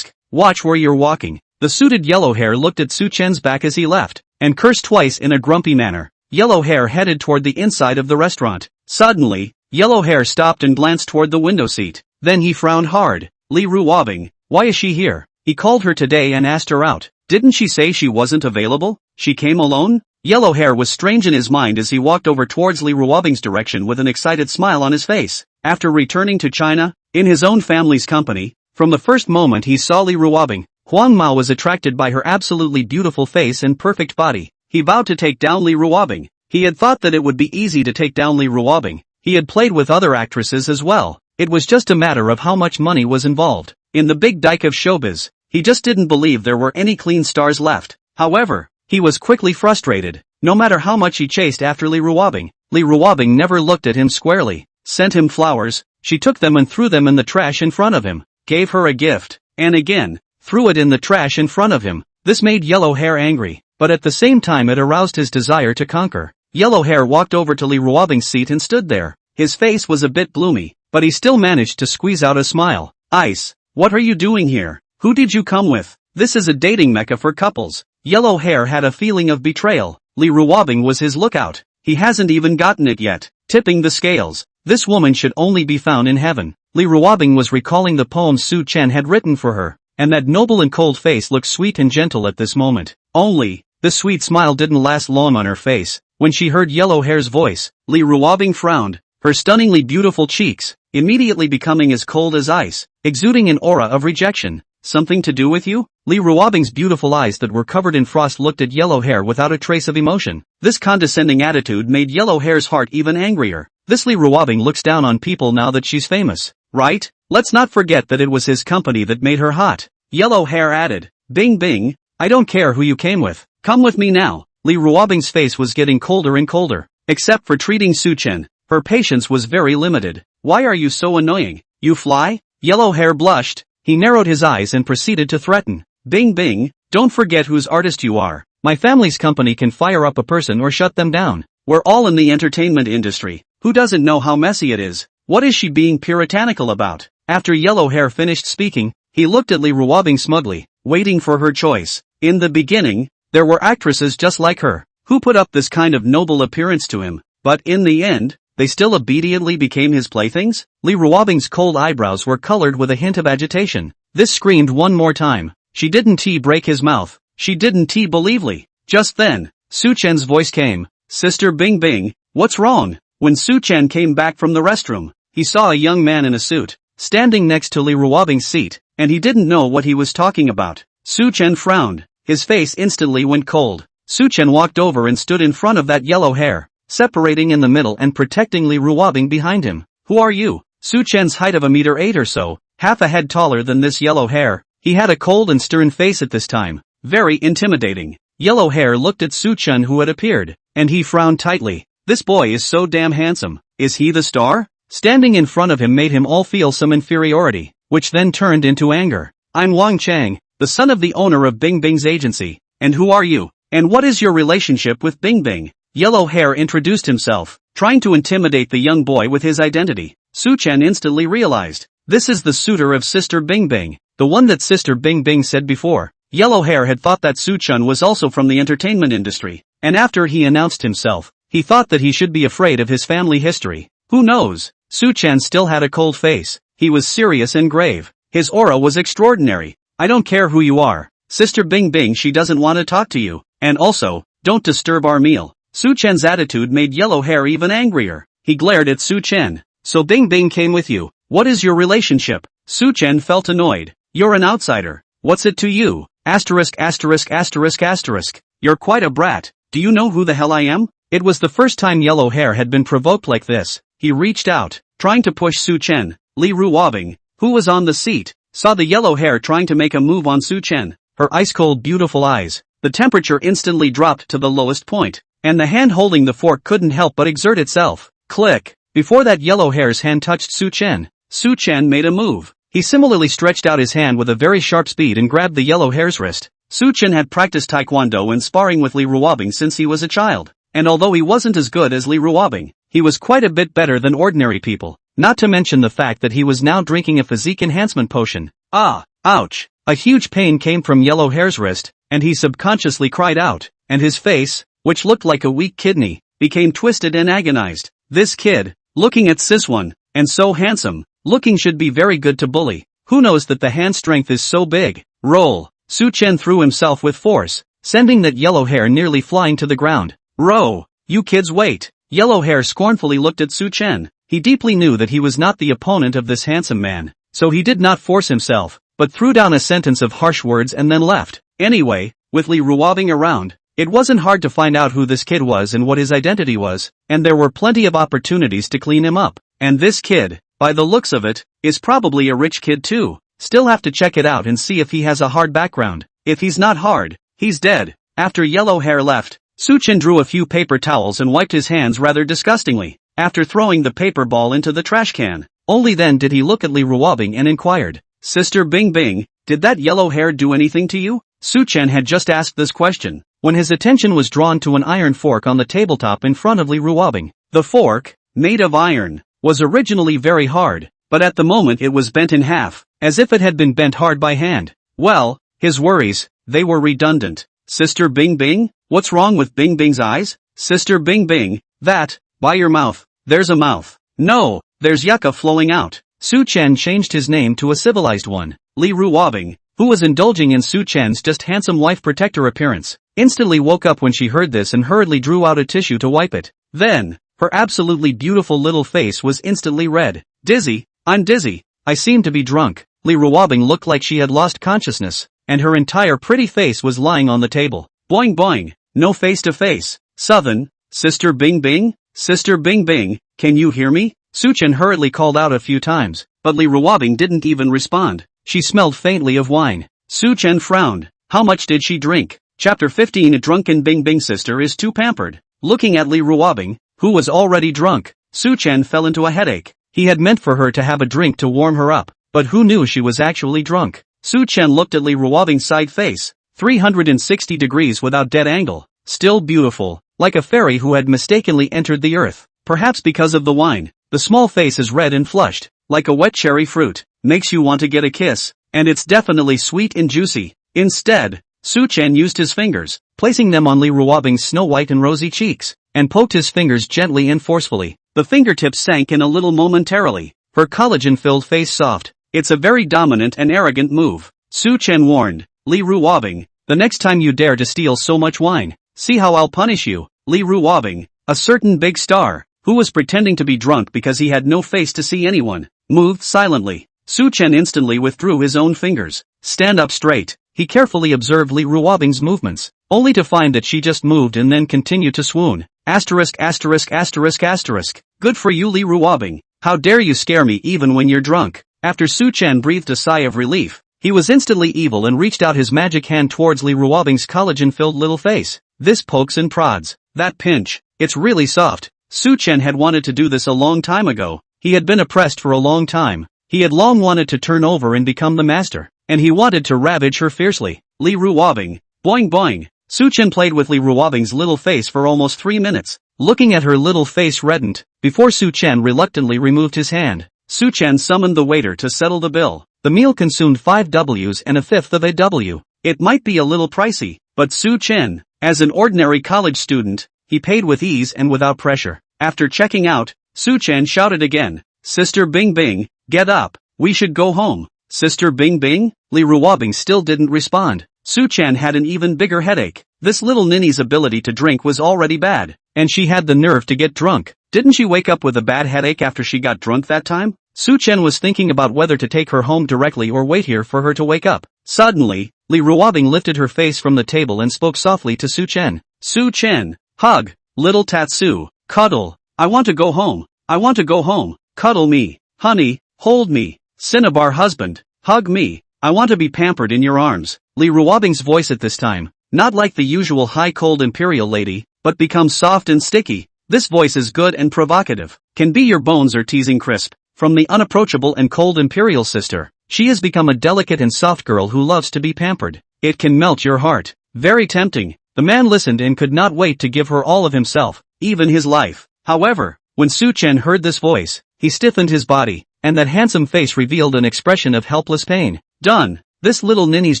S1: Watch where you're walking. The suited yellow hair looked at Su Chen's back as he left, and cursed twice in a grumpy manner. Yellow hair headed toward the inside of the restaurant. Suddenly, yellow hair stopped and glanced toward the window seat. Then he frowned hard. Li Ruobing, why is she here? He called her today and asked her out. Didn't she say she wasn't available? She came alone? Yellow hair was strange in his mind as he walked over towards Li Ruobing's direction with an excited smile on his face. After returning to China, in his own family's company, from the first moment he saw Li Ruobing, Huang Mao was attracted by her absolutely beautiful face and perfect body. He vowed to take down Li Ruobing. He had thought that it would be easy to take down Li Ruobing. He had played with other actresses as well. It was just a matter of how much money was involved. In the big dike of showbiz, he just didn't believe there were any clean stars left. However, he was quickly frustrated. No matter how much he chased after Li Ruobing never looked at him squarely, sent him flowers, she took them and threw them in the trash in front of him, gave her a gift, and again, threw it in the trash in front of him. This made Yellow Hair angry, but at the same time it aroused his desire to conquer. Yellow Hair walked over to Li Ruobing's seat and stood there. His face was a bit gloomy, but he still managed to squeeze out a smile. Ice, what are you doing here? Who did you come with? This is a dating mecca for couples. Yellow Hair had a feeling of betrayal. Li Ruobing was his lookout. He hasn't even gotten it yet. Tipping the scales. This woman should only be found in heaven. Li Ruobing was recalling the poem Su Chen had written for her, and that noble and cold face looked sweet and gentle at this moment. Only, the sweet smile didn't last long on her face. When she heard Yellow Hair's voice, Li Ruobing frowned, her stunningly beautiful cheeks, immediately becoming as cold as ice, exuding an aura of rejection. Something to do with you? Li Ruobing's beautiful eyes that were covered in frost looked at Yellow Hair without a trace of emotion. This condescending attitude made Yellow Hair's heart even angrier. This Li Ruobing looks down on people now that she's famous, right? Let's not forget that it was his company that made her hot. Yellow Hair added, Bing Bing, I don't care who you came with. Come with me now. Li Ruobing's face was getting colder and colder. Except for treating Su Chen, her patience was very limited. Why are you so annoying? You fly? Yellow Hair blushed. He narrowed his eyes and proceeded to threaten. Bing Bing, don't forget whose artist you are. My family's company can fire up a person or shut them down. We're all in the entertainment industry. Who doesn't know how messy it is? What is she being puritanical about? After Yellow Hair finished speaking, he looked at Li Ruobing smugly, waiting for her choice. In the beginning, there were actresses just like her, who put up this kind of noble appearance to him, but in the end, they still obediently became his playthings? Li Ruobing's cold eyebrows were colored with a hint of agitation. This screamed one more time. She didn't break his mouth. She didn't believe Li. Just then, Su Chen's voice came. Sister Bing Bing, what's wrong? When Su Chen came back from the restroom, he saw a young man in a suit, standing next to Li Ruobing's seat, and he didn't know what he was talking about. Su Chen frowned. His face instantly went cold. Su Chen walked over and stood in front of that Yellow Hair, separating in the middle and protecting Li Ruobing behind him. Who are you? Su Chen's height of 1.8 meters or so, half a head taller than this Yellow Hair. He had a cold and stern face at this time, very intimidating. Yellow Hair looked at Su Chen who had appeared, and he frowned tightly. This boy is so damn handsome. Is he the star? Standing in front of him made him all feel some inferiority, which then turned into anger. I'm Wang Chang, the son of the owner of Bing Bing's agency. And who are you? And what is your relationship with Bing Bing? Yellow Hair introduced himself, trying to intimidate the young boy with his identity. Su Chen instantly realized, this is the suitor of Sister Bing Bing, the one that Sister Bing Bing said before. Yellow Hair had thought that Su Chen was also from the entertainment industry, and after he announced himself, he thought that he should be afraid of his family history. Who knows? Su Chen still had a cold face. He was serious and grave. His aura was extraordinary. I don't care who you are. Sister Bing Bing, she doesn't want to talk to you. And also, don't disturb our meal. Su Chen's attitude made Yellow Hair even angrier. He glared at Su Chen. So Bing Bing came with you. What is your relationship? Su Chen felt annoyed. You're an outsider. What's it to you? Asterisk asterisk asterisk asterisk. You're quite a brat. Do you know who the hell I am? It was the first time Yellow Hair had been provoked like this. He reached out, trying to push Su Chen. Li Ruobing, who was on the seat, saw the Yellow Hair trying to make a move on Su Chen. Her ice-cold beautiful eyes. The temperature instantly dropped to the lowest point, and the hand holding the fork couldn't help but exert itself. Click. Before that Yellow Hair's hand touched Su Chen made a move. He similarly stretched out his hand with a very sharp speed and grabbed the Yellow Hair's wrist. Su Chen had practiced taekwondo and sparring with Li Ruobing since he was a child, and although he wasn't as good as Li Ruobing, he was quite a bit better than ordinary people, not to mention the fact that he was now drinking a physique enhancement potion. Ah, ouch. A huge pain came from Yellow Hair's wrist, and he subconsciously cried out, and his face, which looked like a weak kidney, became twisted and agonized. This kid, looking at sis one, and so handsome, looking should be very good to bully. Who knows that the hand strength is so big? Roll. Su Chen threw himself with force, sending that Yellow Hair nearly flying to the ground. Row. You kids wait. Yellow Hair scornfully looked at Su Chen. He deeply knew that he was not the opponent of this handsome man, so he did not force himself, but threw down a sentence of harsh words and then left. Anyway, with Li Ruobing around, it wasn't hard to find out who this kid was and what his identity was, and there were plenty of opportunities to clean him up. And this kid, by the looks of it, is probably a rich kid too. Still have to check it out and see if he has a hard background. If he's not hard, he's dead. After Yellow Hair left, Su Chen drew a few paper towels and wiped his hands rather disgustingly, after throwing the paper ball into the trash can. Only then did he look at Li Ruobing and inquired, Sister Bing Bing, did that Yellow Hair do anything to you? Su Chen had just asked this question, when his attention was drawn to an iron fork on the tabletop in front of Li Ruobing. The fork, made of iron, was originally very hard, but at the moment it was bent in half, as if it had been bent hard by hand. Well, his worries, they were redundant. Sister Bing Bing, what's wrong with Bing Bing's eyes? Sister Bing Bing, that, by your mouth, there's a mouth. No, there's yucca flowing out. Su Chen changed his name to a civilized one. Li Ruobing, who was indulging in Su Chen's just handsome wife protector appearance, instantly woke up when she heard this and hurriedly drew out a tissue to wipe it. Then, her absolutely beautiful little face was instantly red. Dizzy, I'm dizzy, I seem to be drunk. Li Ruobing looked like she had lost consciousness, and her entire pretty face was lying on the table. Boing boing, no face to face. Southern, Sister Bing Bing? Sister Bing Bing, can you hear me? Su Chen hurriedly called out a few times, but Li Ruobing didn't even respond. She smelled faintly of wine. Su Chen frowned. How much did she drink? Chapter 15. A drunken Bing Bing sister is too pampered. Looking at Li Ruobing, who was already drunk, Su Chen fell into a headache. He had meant for her to have a drink to warm her up, but who knew she was actually drunk? Su Chen looked at Li Ruobing's side face, 360 degrees without dead angle, still beautiful, like a fairy who had mistakenly entered the earth. Perhaps because of the wine, the small face is red and flushed, like a wet cherry fruit, makes you want to get a kiss, and it's definitely sweet and juicy. Instead, Su Chen used his fingers, placing them on Li Ruobing's snow-white and rosy cheeks, and poked his fingers gently and forcefully. The fingertips sank in a little momentarily, her collagen-filled face soft. It's a very dominant and arrogant move. Su Chen warned, Li Ruobing, the next time you dare to steal so much wine, see how I'll punish you. Li Ruobing, a certain big star, who was pretending to be drunk because he had no face to see anyone, moved silently. Su Chen instantly withdrew his own fingers. Stand up straight. He carefully observed Li Ruobing's movements, only to find that she just moved and then continued to swoon. Asterisk asterisk asterisk asterisk. Good for you, Li Ruobing. How dare you scare me even when you're drunk? After Su Chen breathed a sigh of relief, he was instantly evil and reached out his magic hand towards Li Ruobing's collagen-filled little face. This pokes and prods. That pinch. It's really soft. Su Chen had wanted to do this a long time ago. He had been oppressed for a long time. He had long wanted to turn over and become the master, and he wanted to ravage her fiercely. Li Ruobing. Boing boing. Su Chen played with Li Ruobing's little face for almost 3 minutes, looking at her little face reddened, before Su Chen reluctantly removed his hand. Su Chen summoned the waiter to settle the bill. The meal consumed 5 Ws and a fifth of a W. It might be a little pricey, but Su Chen, as an ordinary college student, he paid with ease and without pressure. After checking out, Su Chen shouted again, Sister Bing Bing, get up, we should go home. Sister Bing Bing? Li Ruobing still didn't respond. Su Chen had an even bigger headache. This little ninny's ability to drink was already bad, and she had the nerve to get drunk. Didn't she wake up with a bad headache after she got drunk that time? Su Chen was thinking about whether to take her home directly or wait here for her to wake up. Suddenly, Li Ruobing lifted her face from the table and spoke softly to Su Chen. Su Chen, hug, little Tatsu, cuddle, I want to go home, I want to go home, cuddle me, honey, hold me, Cinnabar husband, hug me, I want to be pampered in your arms. Li Ruobing's voice at this time, not like the usual high cold imperial lady, but becomes soft and sticky. This voice is good and provocative, can be your bones or teasing crisp. From the unapproachable and cold imperial sister, she has become a delicate and soft girl who loves to be pampered. It can melt your heart. Very tempting. The man listened and could not wait to give her all of himself, even his life. However, when Su Chen heard this voice, he stiffened his body, and that handsome face revealed an expression of helpless pain. Done. This little ninny's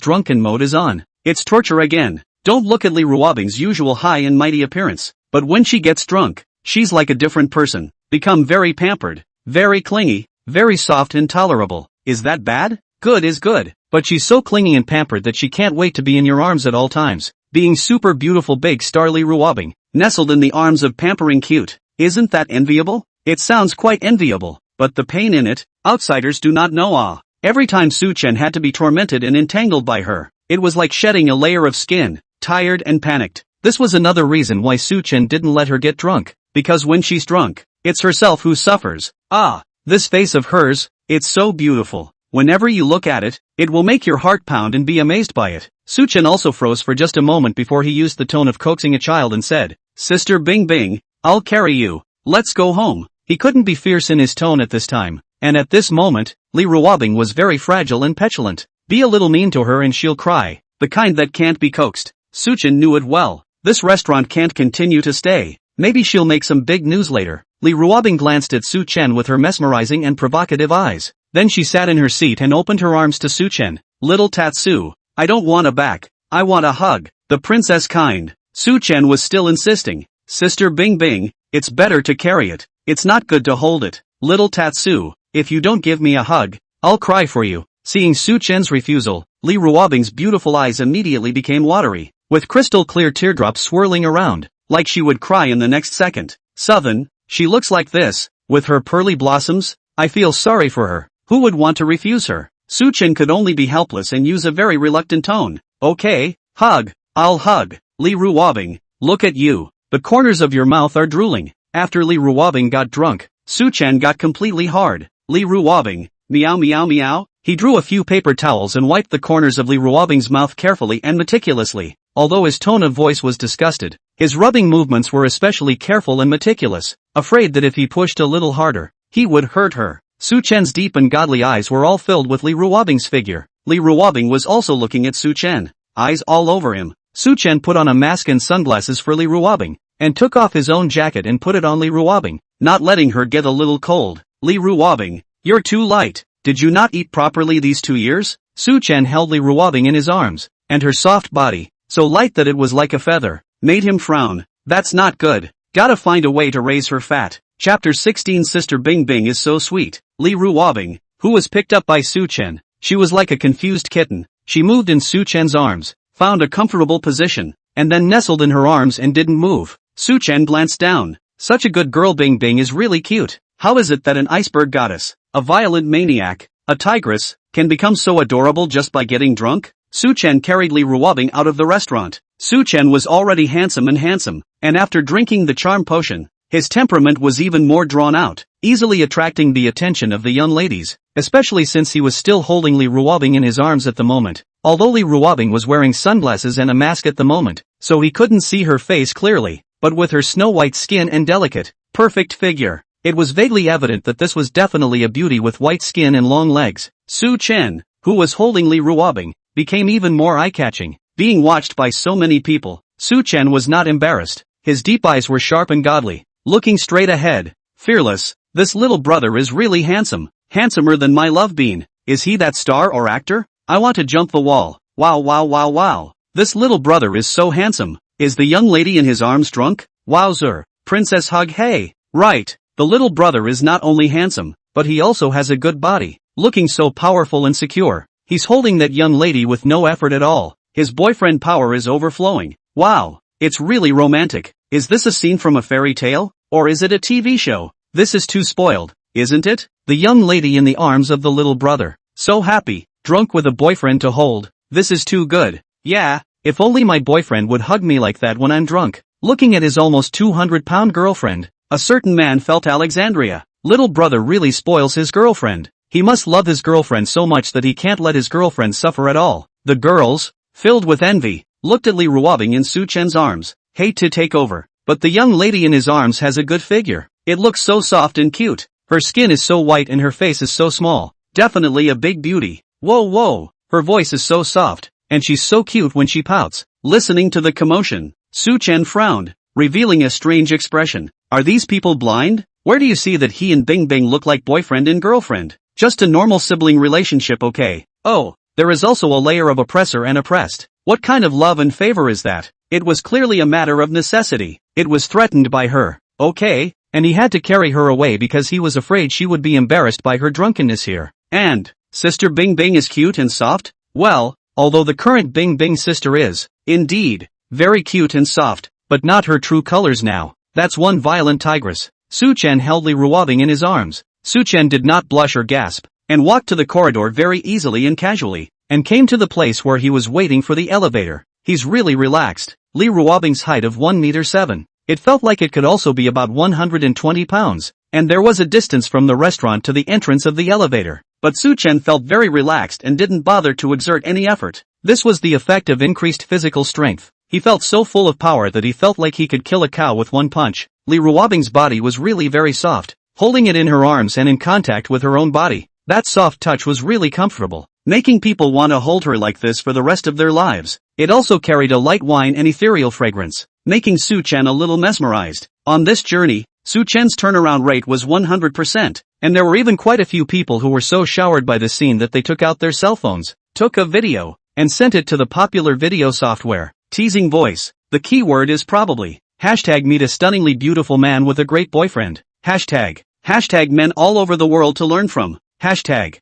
S1: drunken mode is on. It's torture again. Don't look at Lee Ruobing's usual high and mighty appearance, but when she gets drunk, she's like a different person. Become very pampered, very clingy, very soft and tolerable. Is that bad? Good is good, but she's so clingy and pampered that she can't wait to be in your arms at all times. Being super beautiful big star Lee Ruobing, nestled in the arms of pampering cute. Isn't that enviable? It sounds quite enviable, but the pain in it, outsiders do not know. Every time Su-chen had to be tormented and entangled by her, it was like shedding a layer of skin, tired and panicked. This was another reason why Su-chen didn't let her get drunk, because when she's drunk, it's herself who suffers. This face of hers, it's so beautiful. Whenever you look at it, it will make your heart pound and be amazed by it. Su-chen also froze for just a moment before he used the tone of coaxing a child and said, "Sister Bing Bing, I'll carry you. Let's go home." He couldn't be fierce in his tone at this time, and at this moment, Lee Ruobing was very fragile and petulant. Be a little mean to her and she'll cry, the kind that can't be coaxed. Su-chen knew it well. This restaurant can't continue to stay. Maybe she'll make some big news later. Lee Ruobing glanced at Su-chen with her mesmerizing and provocative eyes. Then she sat in her seat and opened her arms to Su-chen. "Little Tatsu, I don't want a back. I want a hug. The princess kind." Su-chen was still insisting. "Sister Bing Bing, it's better to carry it. It's not good to hold it. Little Tatsu, if you don't give me a hug, I'll cry for you." Seeing Su-chen's refusal, Lee Ruobing's beautiful eyes immediately became watery, with crystal clear teardrops swirling around, like she would cry in the next second. "Southern, she looks like this, with her pearly blossoms. I feel sorry for her. Who would want to refuse her?" Su-chen could only be helpless and use a very reluctant tone. "Okay, hug, I'll hug." "Lee Ruobing, look at you. The corners of your mouth are drooling." After Lee Ruobing got drunk, Su-chen got completely hard. "Lee Ruobing, meow meow meow." He drew a few paper towels and wiped the corners of Lee Ruobing's mouth carefully and meticulously. Although his tone of voice was disgusted, his rubbing movements were especially careful and meticulous, afraid that if he pushed a little harder, he would hurt her. Su-chen's deep and godly eyes were all filled with Lee Ruobing's figure. Lee Ruobing was also looking at Su-chen, eyes all over him. Su-chen put on a mask and sunglasses for Lee Ruobing, and took off his own jacket and put it on Lee Ruobing, not letting her get a little cold. "Lee Ruobing, you're too light. Did you not eat properly these 2 years?" Su-chen held Lee Ruobing in his arms, and her soft body, so light that it was like a feather, made him frown. "That's not good. Gotta find a way to raise her fat." Chapter 16 Sister Bing Bing is so sweet. Lee Ruobing, who was picked up by Su-chen, she was like a confused kitten. She moved in Su-chen's arms, found a comfortable position, and then nestled in her arms and didn't move. Su-chen glanced down. "Such a good girl. Bing Bing is really cute. How is it that an iceberg goddess, a violent maniac, a tigress, can become so adorable just by getting drunk?" Su-chen carried Lee Ruobing out of the restaurant. Su-chen was already handsome, and after drinking the charm potion, his temperament was even more drawn out, easily attracting the attention of the young ladies, especially since he was still holding Lee Ruobing in his arms at the moment. Although Lee Ruobing was wearing sunglasses and a mask at the moment, so he couldn't see her face clearly, but with her snow-white skin and delicate, perfect figure, it was vaguely evident that this was definitely a beauty with white skin and long legs. Su-chen, who was holding Lee Ruobing, became even more eye-catching. Being watched by so many people, Su-chen was not embarrassed. His deep eyes were sharp and godly, looking straight ahead, fearless. "This little brother is really handsome, handsomer than my love bean. Is he that star or actor? I want to jump the wall. Wow wow wow wow. This little brother is so handsome. Is the young lady in his arms drunk? Wowzer, princess hug. Hey, right, the little brother is not only handsome, but he also has a good body, looking so powerful and secure. He's holding that young lady with no effort at all. His boyfriend power is overflowing. Wow, it's really romantic. Is this a scene from a fairy tale? Or is it a TV show? This is too spoiled, isn't it?" The young lady in the arms of the little brother, so happy, drunk with a boyfriend to hold. "This is too good. Yeah, if only my boyfriend would hug me like that when I'm drunk." Looking at his almost 200-pound girlfriend, a certain man felt Alexandria. Little brother really spoils his girlfriend. He must love his girlfriend so much that he can't let his girlfriend suffer at all. The girls, filled with envy, looked at Lee Ruobing in Su-chen's arms. Hate to take over, but the young lady in his arms has a good figure. It looks so soft and cute. Her skin is so white and her face is so small. Definitely a big beauty. Whoa whoa, her voice is so soft, and she's so cute when she pouts. Listening to the commotion, Su-chen frowned, revealing a strange expression. Are these people blind? Where do you see that he and Bing Bing look like boyfriend and girlfriend? Just a normal sibling relationship, okay? Oh, there is also a layer of oppressor and oppressed. What kind of love and favor is that? It was clearly a matter of necessity. It was threatened by her. Okay, and he had to carry her away because he was afraid she would be embarrassed by her drunkenness here. And, Sister Bing Bing is cute and soft? Well, although the current Bing Bing sister is, indeed, very cute and soft, but not her true colors now. That's one violent tigress. Su-chen held Li Ruobing in his arms. Su-chen did not blush or gasp, and walked to the corridor very easily and casually, and came to the place where he was waiting for the elevator. He's really relaxed. Li Ruobing's height of 1.7 meters. It felt like it could also be about 120 pounds, and there was a distance from the restaurant to the entrance of the elevator. But Su-chen felt very relaxed and didn't bother to exert any effort. This was the effect of increased physical strength. He felt so full of power that he felt like he could kill a cow with one punch. Li Ruobing's body was really very soft, holding it in her arms and in contact with her own body. That soft touch was really comfortable, making people want to hold her like this for the rest of their lives. It also carried a light wine and ethereal fragrance, making Su-chen a little mesmerized. On this journey, Su-chen's turnaround rate was 100%, and there were even quite a few people who were so showered by the scene that they took out their cell phones, took a video, and sent it to the popular video software. Teasing voice. The keyword is probably #meet a stunningly beautiful man with a great boyfriend. Hashtag men all over the world to learn from. Hashtag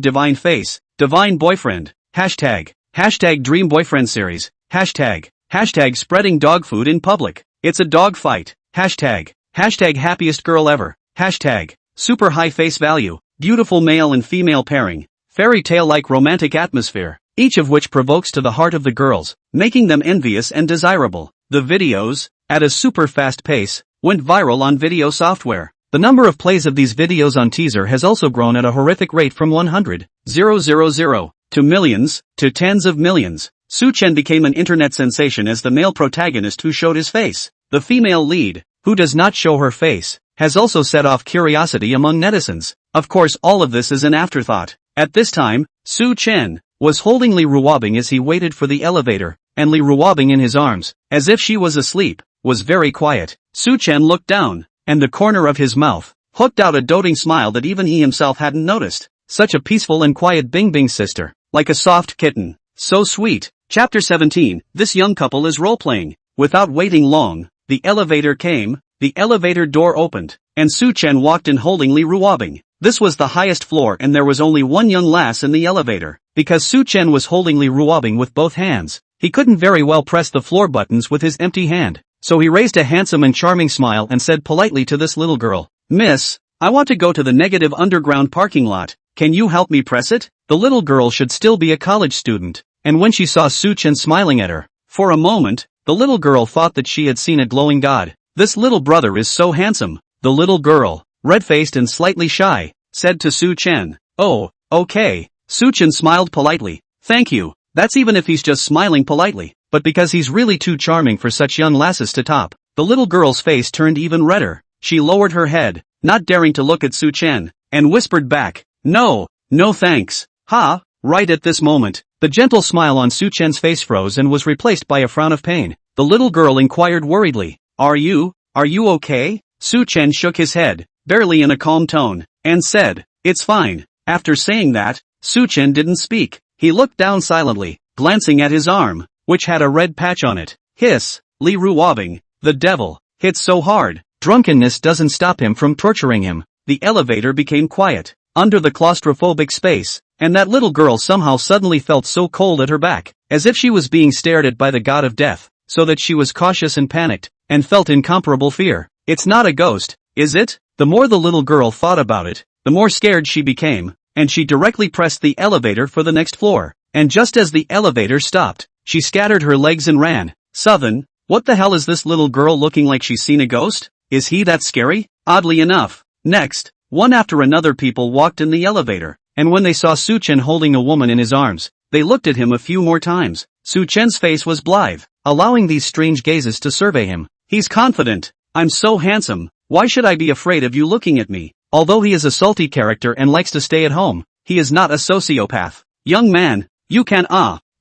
S1: divine face, divine boyfriend. Hashtag dream boyfriend series. Hashtag spreading dog food in public. It's a dog fight. Hashtag happiest girl ever. Hashtag super high face value, beautiful male and female pairing, fairy tale-like romantic atmosphere, each of which provokes to the heart of the girls, making them envious and desirable. The videos, at a super fast pace, went viral on video software. The number of plays of these videos on teaser has also grown at a horrific rate from 100,000 to millions, to tens of millions. Su-chen became an internet sensation as the male protagonist who showed his face. The female lead, who does not show her face, has also set off curiosity among netizens. Of course, all of this is an afterthought. At this time, Su-chen was holding Li Ruobing as he waited for the elevator, and Li Ruobing in his arms, as if she was asleep, was very quiet. Su-chen looked down, and the corner of his mouth hooked out a doting smile that even he himself hadn't noticed. Such a peaceful and quiet Bing Bing sister, like a soft kitten. So sweet. Chapter 17, this young couple is role-playing. Without waiting long, the elevator came, the elevator door opened, and Su-chen walked in holding Li Ruobing. This was the highest floor and there was only one young lass in the elevator. Because Su-chen was holding Li Ruobing with both hands, he couldn't very well press the floor buttons with his empty hand. So he raised a handsome and charming smile and said politely to this little girl, "Miss, I want to go to the negative underground parking lot. Can you help me press it?" The little girl should still be a college student, and when she saw Su-chen smiling at her, for a moment, the little girl thought that she had seen a glowing god. This little brother is so handsome. The little girl, red-faced and slightly shy, said to Su-chen, "Oh, okay." Su-chen smiled politely. "Thank you." That's even if he's just smiling politely, but because he's really too charming for such young lasses to top. The little girl's face turned even redder. She lowered her head, not daring to look at Su-chen, and whispered back, "No thanks." Ha! Right at this moment, the gentle smile on Su-chen's face froze and was replaced by a frown of pain. The little girl inquired worriedly, Are you okay?" Su-chen shook his head, barely in a calm tone, and said, "It's fine." After saying that, Su-chen didn't speak. He looked down silently, glancing at his arm, which had a red patch on it. Hiss, Li Ruobing, the devil, hit so hard. Drunkenness doesn't stop him from torturing him. The elevator became quiet, under the claustrophobic space, and that little girl somehow suddenly felt so cold at her back, as if she was being stared at by the god of death, so that she was cautious and panicked, and felt incomparable fear. It's not a ghost, is it? The more the little girl thought about it, the more scared she became, and she directly pressed the elevator for the next floor. And just as the elevator stopped, she scattered her legs and ran. "Southern, what the hell is this little girl looking like she's seen a ghost? Is he that scary?" Oddly enough, next, one after another people walked in the elevator, and when they saw Su-chen holding a woman in his arms, they looked at him a few more times. Su-chen's face was blithe, allowing these strange gazes to survey him. He's confident. "I'm so handsome, why should I be afraid of you looking at me?" Although he is a salty character and likes to stay at home, he is not a sociopath. "Young man, you can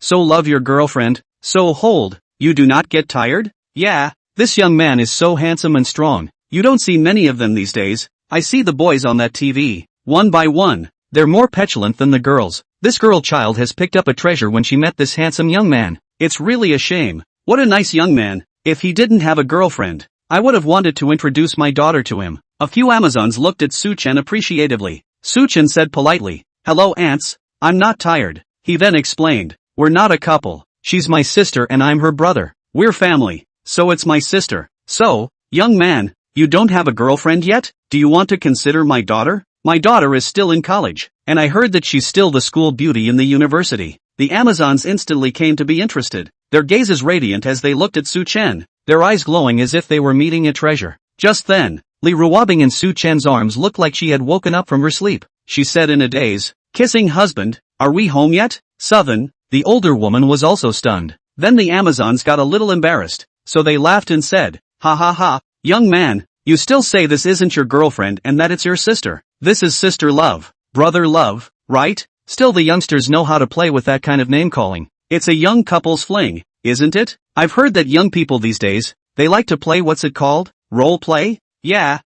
S1: so love your girlfriend, so hold, you do not get tired?" "Yeah, this young man is so handsome and strong, you don't see many of them these days. I see the boys on that TV, one by one, They're more petulant than the girls. This girl child has picked up a treasure when she met this handsome young man. It's really a shame. What a nice young man. If he didn't have a girlfriend, I would have wanted to introduce my daughter to him. A few Amazons looked at Suchen appreciatively. Suchen said politely, "Hello ants, I'm not tired." He then explained, "We're not a couple. She's my sister and I'm her brother. We're family, so it's my sister." "So, young man, you don't have a girlfriend yet? Do you want to consider my daughter?" "My daughter is still in college, and I heard that she's still the school beauty in the university." The Amazons instantly came to be interested, their gazes radiant as they looked at Suchen, their eyes glowing as if they were meeting a treasure. Just then, Li Ruobing in Suchen's arms looked like she had woken up from her sleep. She said in a daze, "Kissing husband, are we home yet?" Southern, the older woman was also stunned. Then the Amazons got a little embarrassed, so they laughed and said, "Ha ha ha, young man, you still say this isn't your girlfriend and that it's your sister. This is sister love, brother love, right?" Still the youngsters know how to play with that kind of name-calling. It's a young couple's fling, isn't it? I've heard that young people these days, they like to play what's it called? Role play? Yeah,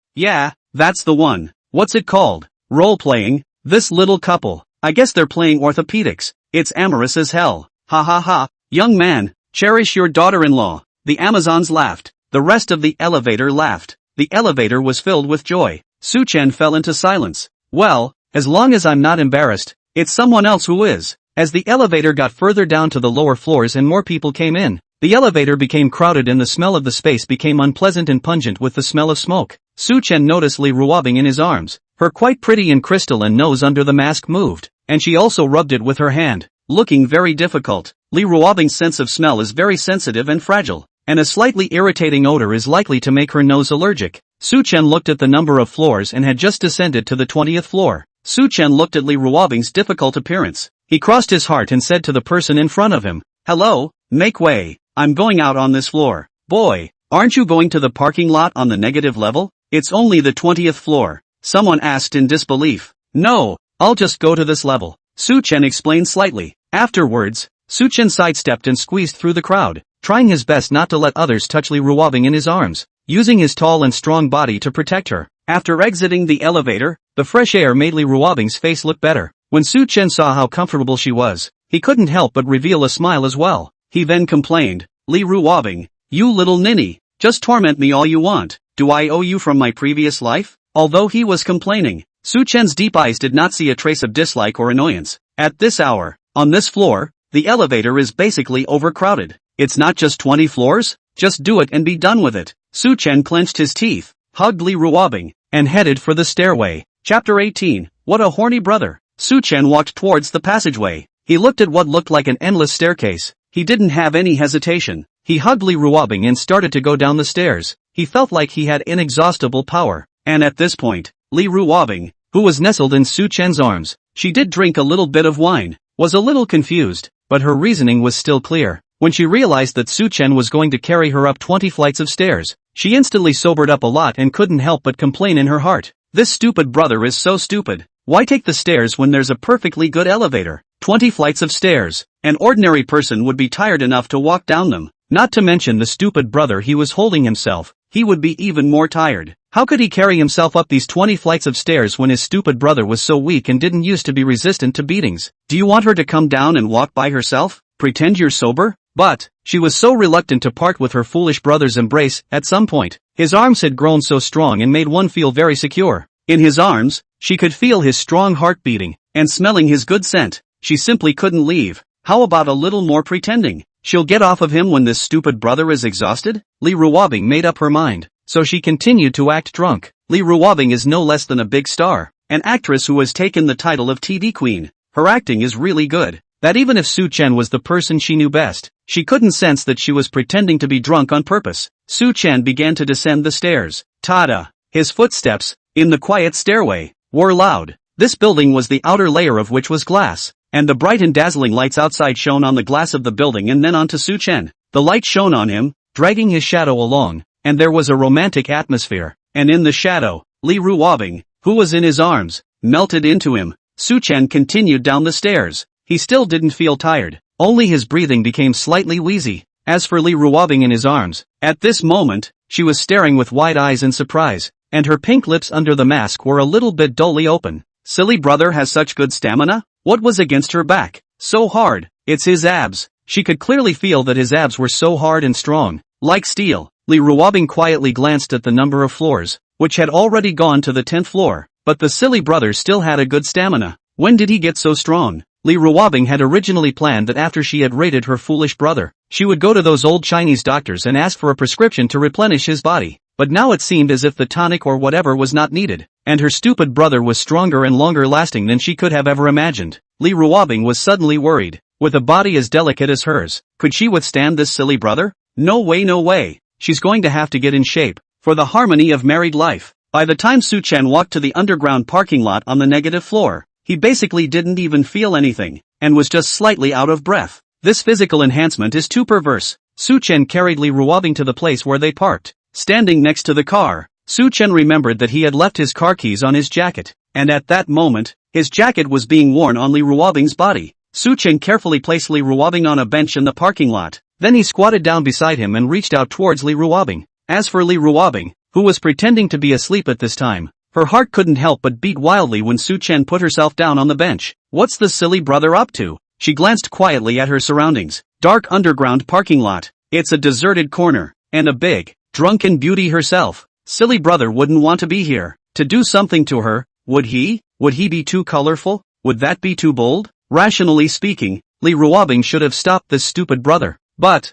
S1: that's the one. What's it called? Role-playing? This little couple, I guess they're playing orthopedics. It's amorous as hell. Ha ha ha, young man, cherish your daughter-in-law. The Amazons laughed. The rest of the elevator laughed. The elevator was filled with joy. Suchen fell into silence. Well, as long as I'm not embarrassed, it's someone else who is. As the elevator got further down to the lower floors and more people came in, the elevator became crowded and the smell of the space became unpleasant and pungent with the smell of smoke. Suchen noticed Li Ruobing in his arms. Her quite pretty and crystalline nose under the mask moved, and she also rubbed it with her hand, looking very difficult. Li Ruobing's sense of smell is very sensitive and fragile, and a slightly irritating odor is likely to make her nose allergic. Suchen looked at the number of floors and had just descended to the 20th floor. Suchen looked at Li Ruobing's difficult appearance. He crossed his heart and said to the person in front of him, "Hello, make way, I'm going out on this floor." "Boy, aren't you going to the parking lot on the negative level? It's only the 20th floor." Someone asked in disbelief. "No, I'll just go to this level," Suchen explained slightly. Afterwards, Suchen sidestepped and squeezed through the crowd, trying his best not to let others touch Li Ruobing in his arms, using his tall and strong body to protect her. After exiting the elevator, the fresh air made Li Ruobing's face look better. When Suchen saw how comfortable she was, he couldn't help but reveal a smile as well. He then complained, "Li Ruobing, you little ninny, just torment me all you want. Do I owe you from my previous life?" Although he was complaining, Suchen's deep eyes did not see a trace of dislike or annoyance. At this hour, on this floor, the elevator is basically overcrowded. It's not just 20 floors? Just do it and be done with it. Suchen clenched his teeth, hugged Li Ruobing, and headed for the stairway. Chapter 18, What a Horny Brother. Suchen walked towards the passageway. He looked at what looked like an endless staircase. He didn't have any hesitation. He hugged Li Ruobing and started to go down the stairs. He felt like he had inexhaustible power. And at this point, Li Ruobing, who was nestled in Suchen's arms, she did drink a little bit of wine, was a little confused, but her reasoning was still clear. When she realized that Suchen was going to carry her up 20 flights of stairs, she instantly sobered up a lot and couldn't help but complain in her heart. This stupid brother is so stupid. Why take the stairs when there's a perfectly good elevator? 20 flights of stairs. An ordinary person would be tired enough to walk down them. Not to mention the stupid brother he was holding himself. He would be even more tired. How could he carry himself up these 20 flights of stairs when his stupid brother was so weak and didn't used to be resistant to beatings? Do you want her to come down and walk by herself? Pretend you're sober? But she was so reluctant to part with her foolish brother's embrace. At some point, his arms had grown so strong and made one feel very secure. In his arms, she could feel his strong heart beating, and smelling his good scent. She simply couldn't leave. How about a little more pretending? She'll get off of him when this stupid brother is exhausted? Li Ruobing made up her mind, so she continued to act drunk. Li Ruobing is no less than a big star, an actress who has taken the title of TV Queen. Her acting is really good, that even if Suchen was the person she knew best, she couldn't sense that she was pretending to be drunk on purpose. Suchen began to descend the stairs. Ta-da! His footsteps, in the quiet stairway, were loud. This building was the outer layer of which was glass, and the bright and dazzling lights outside shone on the glass of the building and then onto Suchen. The light shone on him, dragging his shadow along, and there was a romantic atmosphere, and in the shadow, Li Ruobing, who was in his arms, melted into him. Suchen continued down the stairs. He still didn't feel tired, only his breathing became slightly wheezy. As for Li Ruobing in his arms, at this moment, she was staring with wide eyes in surprise, and her pink lips under the mask were a little bit dully open. Silly brother has such good stamina? What was against her back? So hard. It's his abs. She could clearly feel that his abs were so hard and strong, like steel. Li Ruobing quietly glanced at the number of floors, which had already gone to the 10th floor, but the silly brother still had a good stamina. When did he get so strong? Li Ruobing had originally planned that after she had raided her foolish brother, she would go to those old Chinese doctors and ask for a prescription to replenish his body. But now it seemed as if the tonic or whatever was not needed, and her stupid brother was stronger and longer lasting than she could have ever imagined. Li Ruobing was suddenly worried. With a body as delicate as hers, could she withstand this silly brother? No way, no way. She's going to have to get in shape, for the harmony of married life. By the time Su Chen walked to the underground parking lot on the negative floor, he basically didn't even feel anything, and was just slightly out of breath. This physical enhancement is too perverse. Su Chen carried Li Ruobing to the place where they parked. Standing next to the car, Su Chen remembered that he had left his car keys on his jacket, and at that moment, his jacket was being worn on Li Ruobing's body. Su Chen carefully placed Li Ruobing on a bench in the parking lot. Then he squatted down beside him and reached out towards Li Ruobing. As for Li Ruobing, who was pretending to be asleep at this time, her heart couldn't help but beat wildly when Su Chen put herself down on the bench. What's the silly brother up to? She glanced quietly at her surroundings. Dark underground parking lot. It's a deserted corner. And a big, drunken beauty herself. Silly brother wouldn't want to be here. To do something to her, would he? Would he be too colorful? Would that be too bold? Rationally speaking, Li Ruobing should have stopped this stupid brother. But,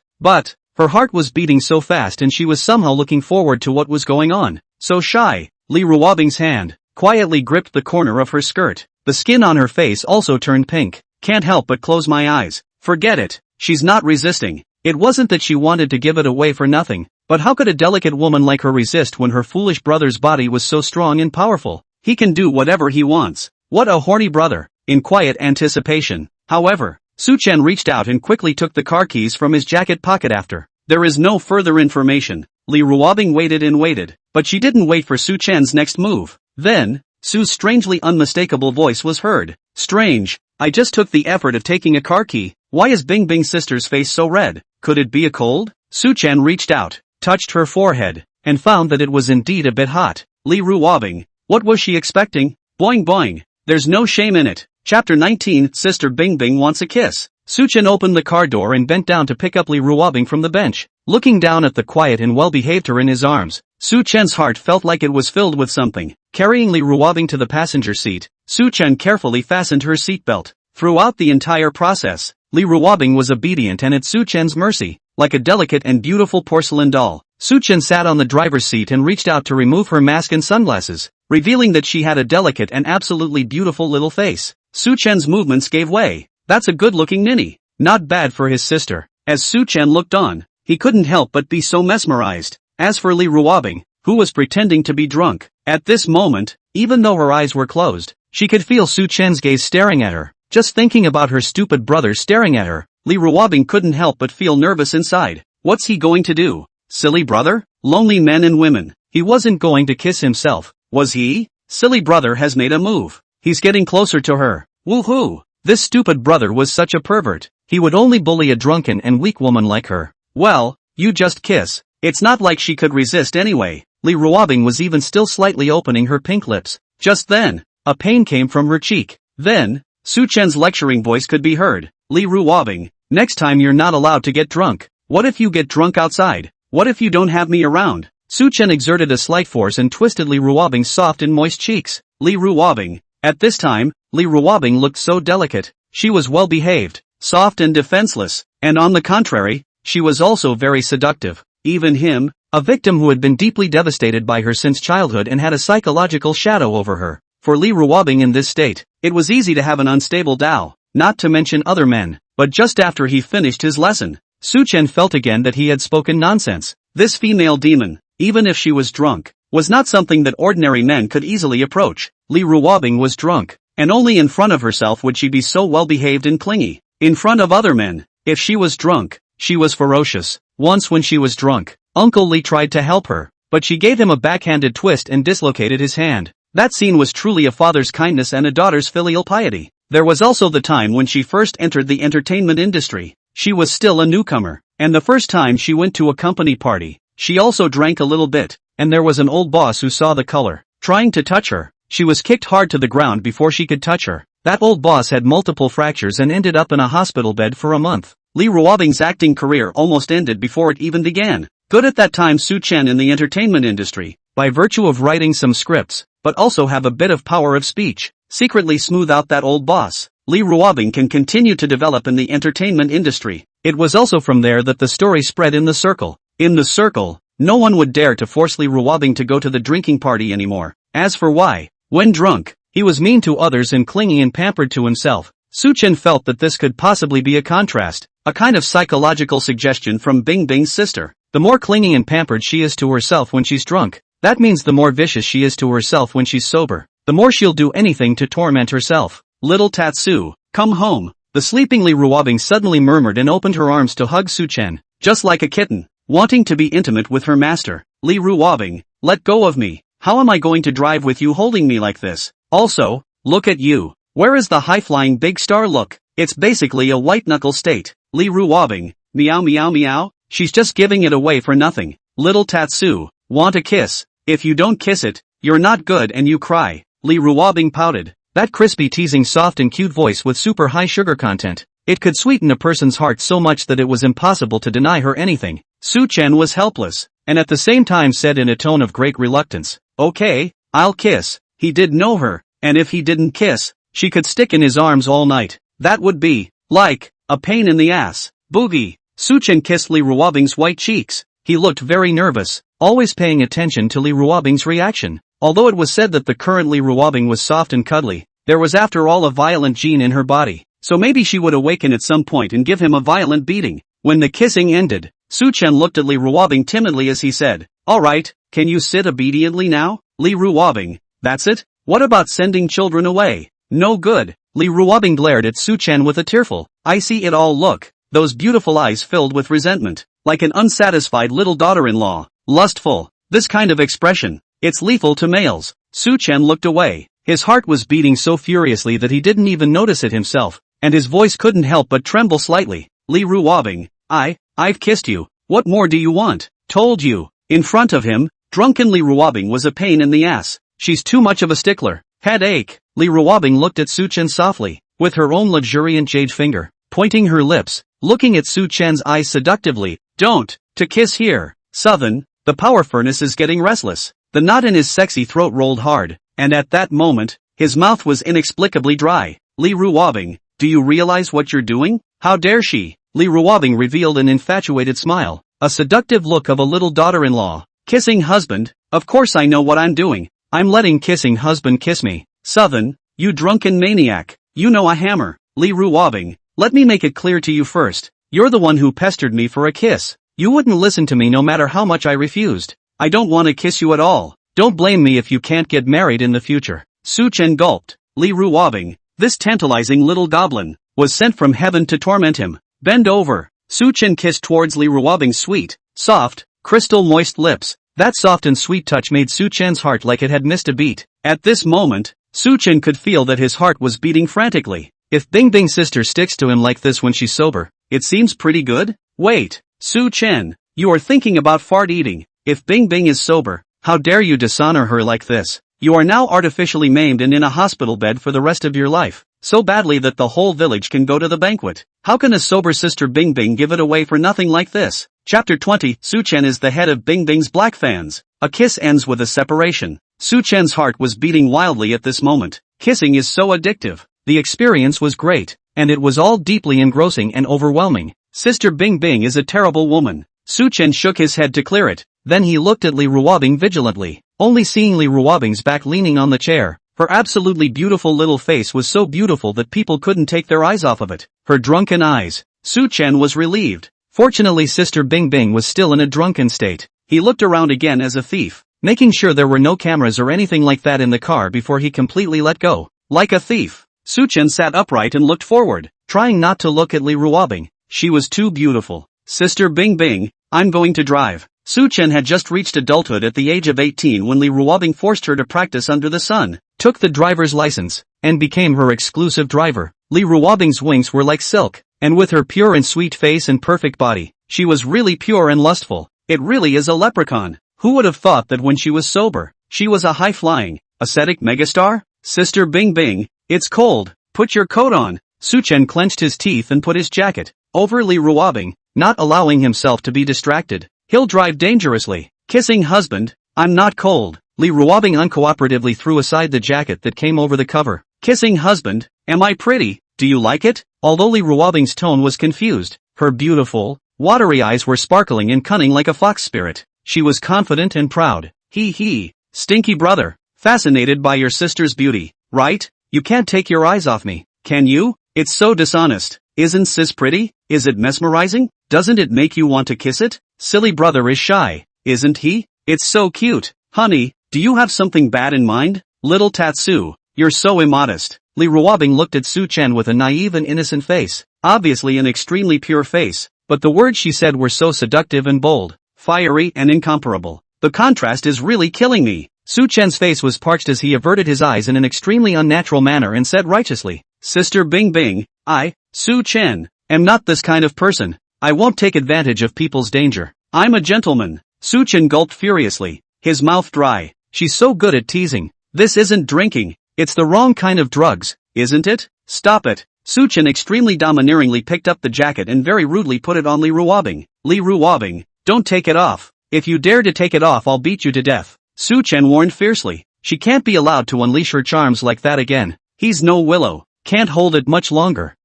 S1: her heart was beating so fast and she was somehow looking forward to what was going on. So shy. Li Ruobing's hand quietly gripped the corner of her skirt. The skin on her face also turned pink. Can't help but close my eyes. Forget it. She's not resisting. It wasn't that she wanted to give it away for nothing, but how could a delicate woman like her resist when her foolish brother's body was so strong and powerful? He can do whatever he wants. What a horny brother. In quiet anticipation, however, Su Chen reached out and quickly took the car keys from his jacket pocket after. There is no further information. Li Ruobing waited and waited, but she didn't wait for Su Chen's next move. Then, Su's strangely unmistakable voice was heard. Strange. I just took the effort of taking a car key. Why is Bing Bing's sister's face so red? Could it be a cold? Su Chen reached out, touched her forehead, and found that it was indeed a bit hot. Li Ruobing. What was she expecting? Boing boing. There's no shame in it. Chapter 19, Sister Bing Bing wants a kiss. Su Chen opened the car door and bent down to pick up Li Ruobing from the bench. Looking down at the quiet and well-behaved her in his arms, Su Chen's heart felt like it was filled with something. Carrying Li Ruobing to the passenger seat, Su Chen carefully fastened her seatbelt. Throughout the entire process, Li Ruobing was obedient and at Su Chen's mercy, like a delicate and beautiful porcelain doll. Su Chen sat on the driver's seat and reached out to remove her mask and sunglasses, revealing that she had a delicate and absolutely beautiful little face. Su Chen's movements gave way. That's a good-looking ninny. Not bad for his sister. As Su Chen looked on, he couldn't help but be so mesmerized. As for Li Ruobing, who was pretending to be drunk, at this moment, even though her eyes were closed, she could feel Su Chen's gaze staring at her. Just thinking about her stupid brother staring at her, Li Ruobing couldn't help but feel nervous inside. What's he going to do? Silly brother? Lonely men and women. He wasn't going to kiss himself, was he? Silly brother has made a move. He's getting closer to her. Woohoo! This stupid brother was such a pervert. He would only bully a drunken and weak woman like her. Well, you just kiss. It's not like she could resist anyway. Li Ruobing was even still slightly opening her pink lips. Just then, a pain came from her cheek. Then, Su Chen's lecturing voice could be heard. Li Ruobing, next time you're not allowed to get drunk. What if you get drunk outside? What if you don't have me around? Su Chen exerted a slight force and twisted Li Ruobing's soft and moist cheeks. Li Ruobing. At this time, Li Ruobing looked so delicate. She was well behaved, soft and defenseless, and on the contrary, she was also very seductive. Even him, a victim who had been deeply devastated by her since childhood and had a psychological shadow over her. For Li Ruobing in this state, it was easy to have an unstable Dao, not to mention other men. But just after he finished his lesson, Su Chen felt again that he had spoken nonsense. This female demon, even if she was drunk, was not something that ordinary men could easily approach. Li Ruobing was drunk, and only in front of herself would she be so well behaved and clingy. In front of other men, if she was drunk, she was ferocious. Once when she was drunk, Uncle Li tried to help her, but she gave him a backhanded twist and dislocated his hand. That scene was truly a father's kindness and a daughter's filial piety. There was also the time when she first entered the entertainment industry. She was still a newcomer, and the first time she went to a company party, she also drank a little bit, and there was an old boss who saw the color, trying to touch her. She was kicked hard to the ground before she could touch her. That old boss had multiple fractures and ended up in a hospital bed for a month. Lee Ruobing's acting career almost ended before it even began. Good at that time, Su Chen in the entertainment industry, by virtue of writing some scripts, but also have a bit of power of speech, secretly smooth out that old boss. Lee Ruobing can continue to develop in the entertainment industry. It was also from there that the story spread in the circle. In the circle, no one would dare to force Lee Ruobing to go to the drinking party anymore. As for why, when drunk, he was mean to others and clingy and pampered to himself, Su Chen felt that this could possibly be a contrast, a kind of psychological suggestion from Bing Bing's sister. The more clingy and pampered she is to herself when she's drunk, that means the more vicious she is to herself when she's sober. The more she'll do anything to torment herself. Little Tatsu, come home. The sleeping Lee Ruobing suddenly murmured and opened her arms to hug Su Chen, just like a kitten, wanting to be intimate with her master. Lee Ruobing, let go of me. How am I going to drive with you holding me like this? Also, look at you. Where is the high-flying big star look? It's basically a white-knuckle state. Lee Ruobing, meow meow meow. She's just giving it away for nothing. Little Tatsu, want a kiss? If you don't kiss it, you're not good and you cry. Lee Ruobing pouted. That crispy, teasing, soft and cute voice with super high sugar content. It could sweeten a person's heart so much that it was impossible to deny her anything. Su Chen was helpless, and at the same time said in a tone of great reluctance, okay, I'll kiss. He did know her, and if he didn't kiss, she could stick in his arms all night. That would be, like, a pain in the ass. Boogie. Su Chen kissed Lee Ruobing's white cheeks. He looked very nervous, always paying attention to Lee Ruobing's reaction. Although it was said that the current Lee Ruobing was soft and cuddly, there was after all a violent gene in her body, so maybe she would awaken at some point and give him a violent beating. When the kissing ended, Su Chen looked at Lee Ruobing timidly as he said, alright, can you sit obediently now? Lee Ruobing, that's it? What about sending children away? No good. Lee Ruobing glared at Su Chen with a tearful, I see it all look, those beautiful eyes filled with resentment, like an unsatisfied little daughter-in-law, lustful, this kind of expression. It's lethal to males. Su Chen looked away. His heart was beating so furiously that he didn't even notice it himself, and his voice couldn't help but tremble slightly. Lee Ruobing, I've kissed you. What more do you want? Told you. In front of him, drunken Lee Ruobing was a pain in the ass. She's too much of a stickler. Headache. Lee Ruobing looked at Su Chen softly, with her own luxuriant jade finger, pointing her lips, looking at Su Chen's eyes seductively. Don't, to kiss here. Southern, the power furnace is getting restless. The knot in his sexy throat rolled hard, and at that moment, his mouth was inexplicably dry. Lee Ruobing, do you realize what you're doing? How dare she? Lee Ruobing revealed an infatuated smile, a seductive look of a little daughter-in-law. Kissing husband? Of course I know what I'm doing. I'm letting kissing husband kiss me. Southern, you drunken maniac. You know a hammer. Lee Ruobing, let me make it clear to you first. You're the one who pestered me for a kiss. You wouldn't listen to me no matter how much I refused. I don't want to kiss you at all. Don't blame me if you can't get married in the future. Su Chen gulped. Lee Ruobing, this tantalizing little goblin, was sent from heaven to torment him. Bend over. Su Chen kissed towards Lee Ruobing's sweet, soft, crystal moist lips. That soft and sweet touch made Su Chen's heart like it had missed a beat. At this moment, Su Chen could feel that his heart was beating frantically. If Bing Bing's sister sticks to him like this when she's sober, it seems pretty good? Wait, Su Chen, you are thinking about fart eating. If Bing Bing is sober, how dare you dishonor her like this? You are now artificially maimed and in a hospital bed for the rest of your life, so badly that the whole village can go to the banquet. How can a sober sister Bing Bing give it away for nothing like this? Chapter 20. Su Chen is the head of Bing Bing's black fans. A kiss ends with a separation. Su Chen's heart was beating wildly at this moment. Kissing is so addictive. The experience was great, and it was all deeply engrossing and overwhelming. Sister Bing Bing is a terrible woman. Su Chen shook his head to clear it. Then he looked at Lee Ruobing vigilantly, only seeing Lee Ruobing's back leaning on the chair. Her absolutely beautiful little face was so beautiful that people couldn't take their eyes off of it. Her drunken eyes. Su Chen was relieved. Fortunately, Sister Bing Bing was still in a drunken state. He looked around again as a thief, making sure there were no cameras or anything like that in the car before he completely let go. Like a thief, Su Chen sat upright and looked forward, trying not to look at Lee Ruobing. She was too beautiful. Sister Bing Bing, I'm going to drive. Su Chen had just reached adulthood at the age of 18 when Lee Ruobing forced her to practice under the sun, took the driver's license, and became her exclusive driver. Lee Ruobing's wings were like silk, and with her pure and sweet face and perfect body, she was really pure and lustful. It really is a leprechaun. Who would have thought that when she was sober, she was a high-flying, Ascetic megastar? Sister Bing Bing, it's cold, put your coat on. Suchen clenched his teeth and put his jacket, overly ruwabbing, not allowing himself to be distracted. He'll drive dangerously. Kissing husband, I'm not cold. Li ruwabbing uncooperatively threw aside the jacket that came over the cover. Kissing husband, am I pretty? Do you like it? Although Li ruwabbing's tone was confused, her beautiful, watery eyes were sparkling and cunning like a fox spirit. She was confident and proud. He, stinky brother, fascinated by your sister's beauty, right? You can't take your eyes off me, can you? It's so dishonest. Isn't sis pretty? Is it mesmerizing? Doesn't it make you want to kiss it? Silly brother is shy, isn't he? It's so cute. Honey, do you have something bad in mind? Little Tatsu, you're so immodest. Li ruwabbing looked at Suchen with a naive and innocent face, obviously an extremely pure face, but the words she said were so seductive and bold, fiery and incomparable. The contrast is really killing me. Suchen's face was parched as he averted his eyes in an extremely unnatural manner and said righteously, Sister Bing Bing, I, Suchen, am not this kind of person. I won't take advantage of people's danger. I'm a gentleman. Suchen gulped furiously, his mouth dry. She's so good at teasing. This isn't drinking. It's the wrong kind of drugs, isn't it? Stop it. Suchen extremely domineeringly picked up the jacket and very rudely put it on Li ruwabbing. Li ruwabbing, don't take it off. If you dare to take it off, I'll beat you to death. Suchen warned fiercely. She can't be allowed to unleash her charms like that again. He's no willow. Can't hold it much longer.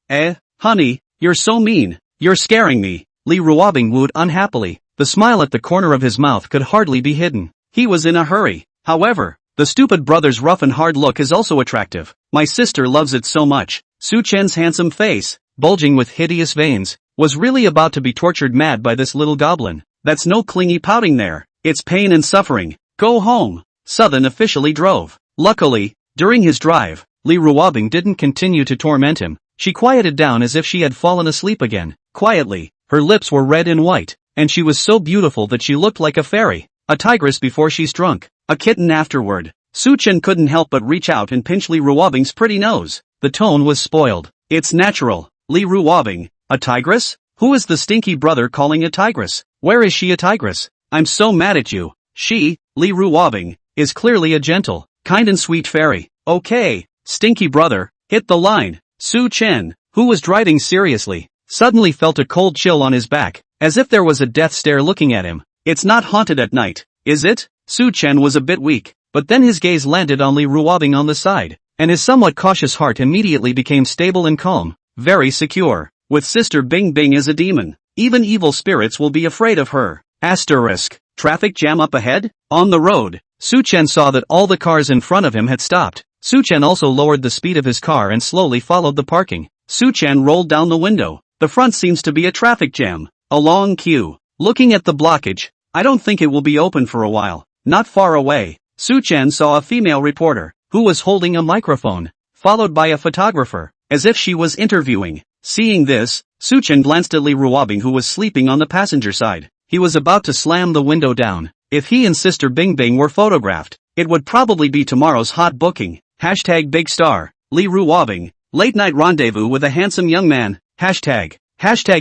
S1: Honey, you're so mean. You're scaring me. Li ruwabbing wooed unhappily. The smile at the corner of his mouth could hardly be hidden. He was in a hurry. However, the stupid brother's rough and hard look is also attractive. My sister loves it so much. Suchen's handsome face, bulging with hideous veins, was really about to be tortured mad by this little goblin. That's no clingy pouting there. It's pain and suffering. Go home. Southern officially drove. Luckily, during his drive, Li ruwabbing didn't continue to torment him. She quieted down as if she had fallen asleep again. Quietly, her lips were red and white, and she was so beautiful that she looked like a fairy. A tigress before she's drunk. A kitten afterward. Suchen couldn't help but reach out and pinch Li ruwabbing's pretty nose. The tone was spoiled. It's natural. Li ruwabbing, a tigress? Who is the stinky brother calling a tigress? Where is she a tigress? I'm so mad at you. She, Li ruwabbing, is clearly a gentle, kind and sweet fairy. Okay, stinky brother, hit the line. Suchen, who was driving seriously, suddenly felt a cold chill on his back, as if there was a death stare looking at him. It's not haunted at night, is it? Suchen was a bit weak, but then his gaze landed on Li ruwabbing on the side, and his somewhat cautious heart immediately became stable and calm, very secure. With Sister Bing Bing as a demon, even evil spirits will be afraid of her. Asterisk. Traffic jam up ahead? On the road, Suchen saw that all the cars in front of him had stopped. Suchen also lowered the speed of his car and slowly followed the parking. Suchen rolled down the window. The front seems to be a traffic jam. A long queue. Looking at the blockage, I don't think it will be open for a while. Not far away, Suchen saw a female reporter, who was holding a microphone, followed by a photographer, as if she was interviewing. Seeing this, Suchen glanced at Li ruwabbing, who was sleeping on the passenger side. He was about to slam the window down. If he and Sister Bing Bing were photographed, it would probably be tomorrow's hot booking. Hashtag big star. Li ruwabbing. Late night rendezvous with a handsome young man. Hashtag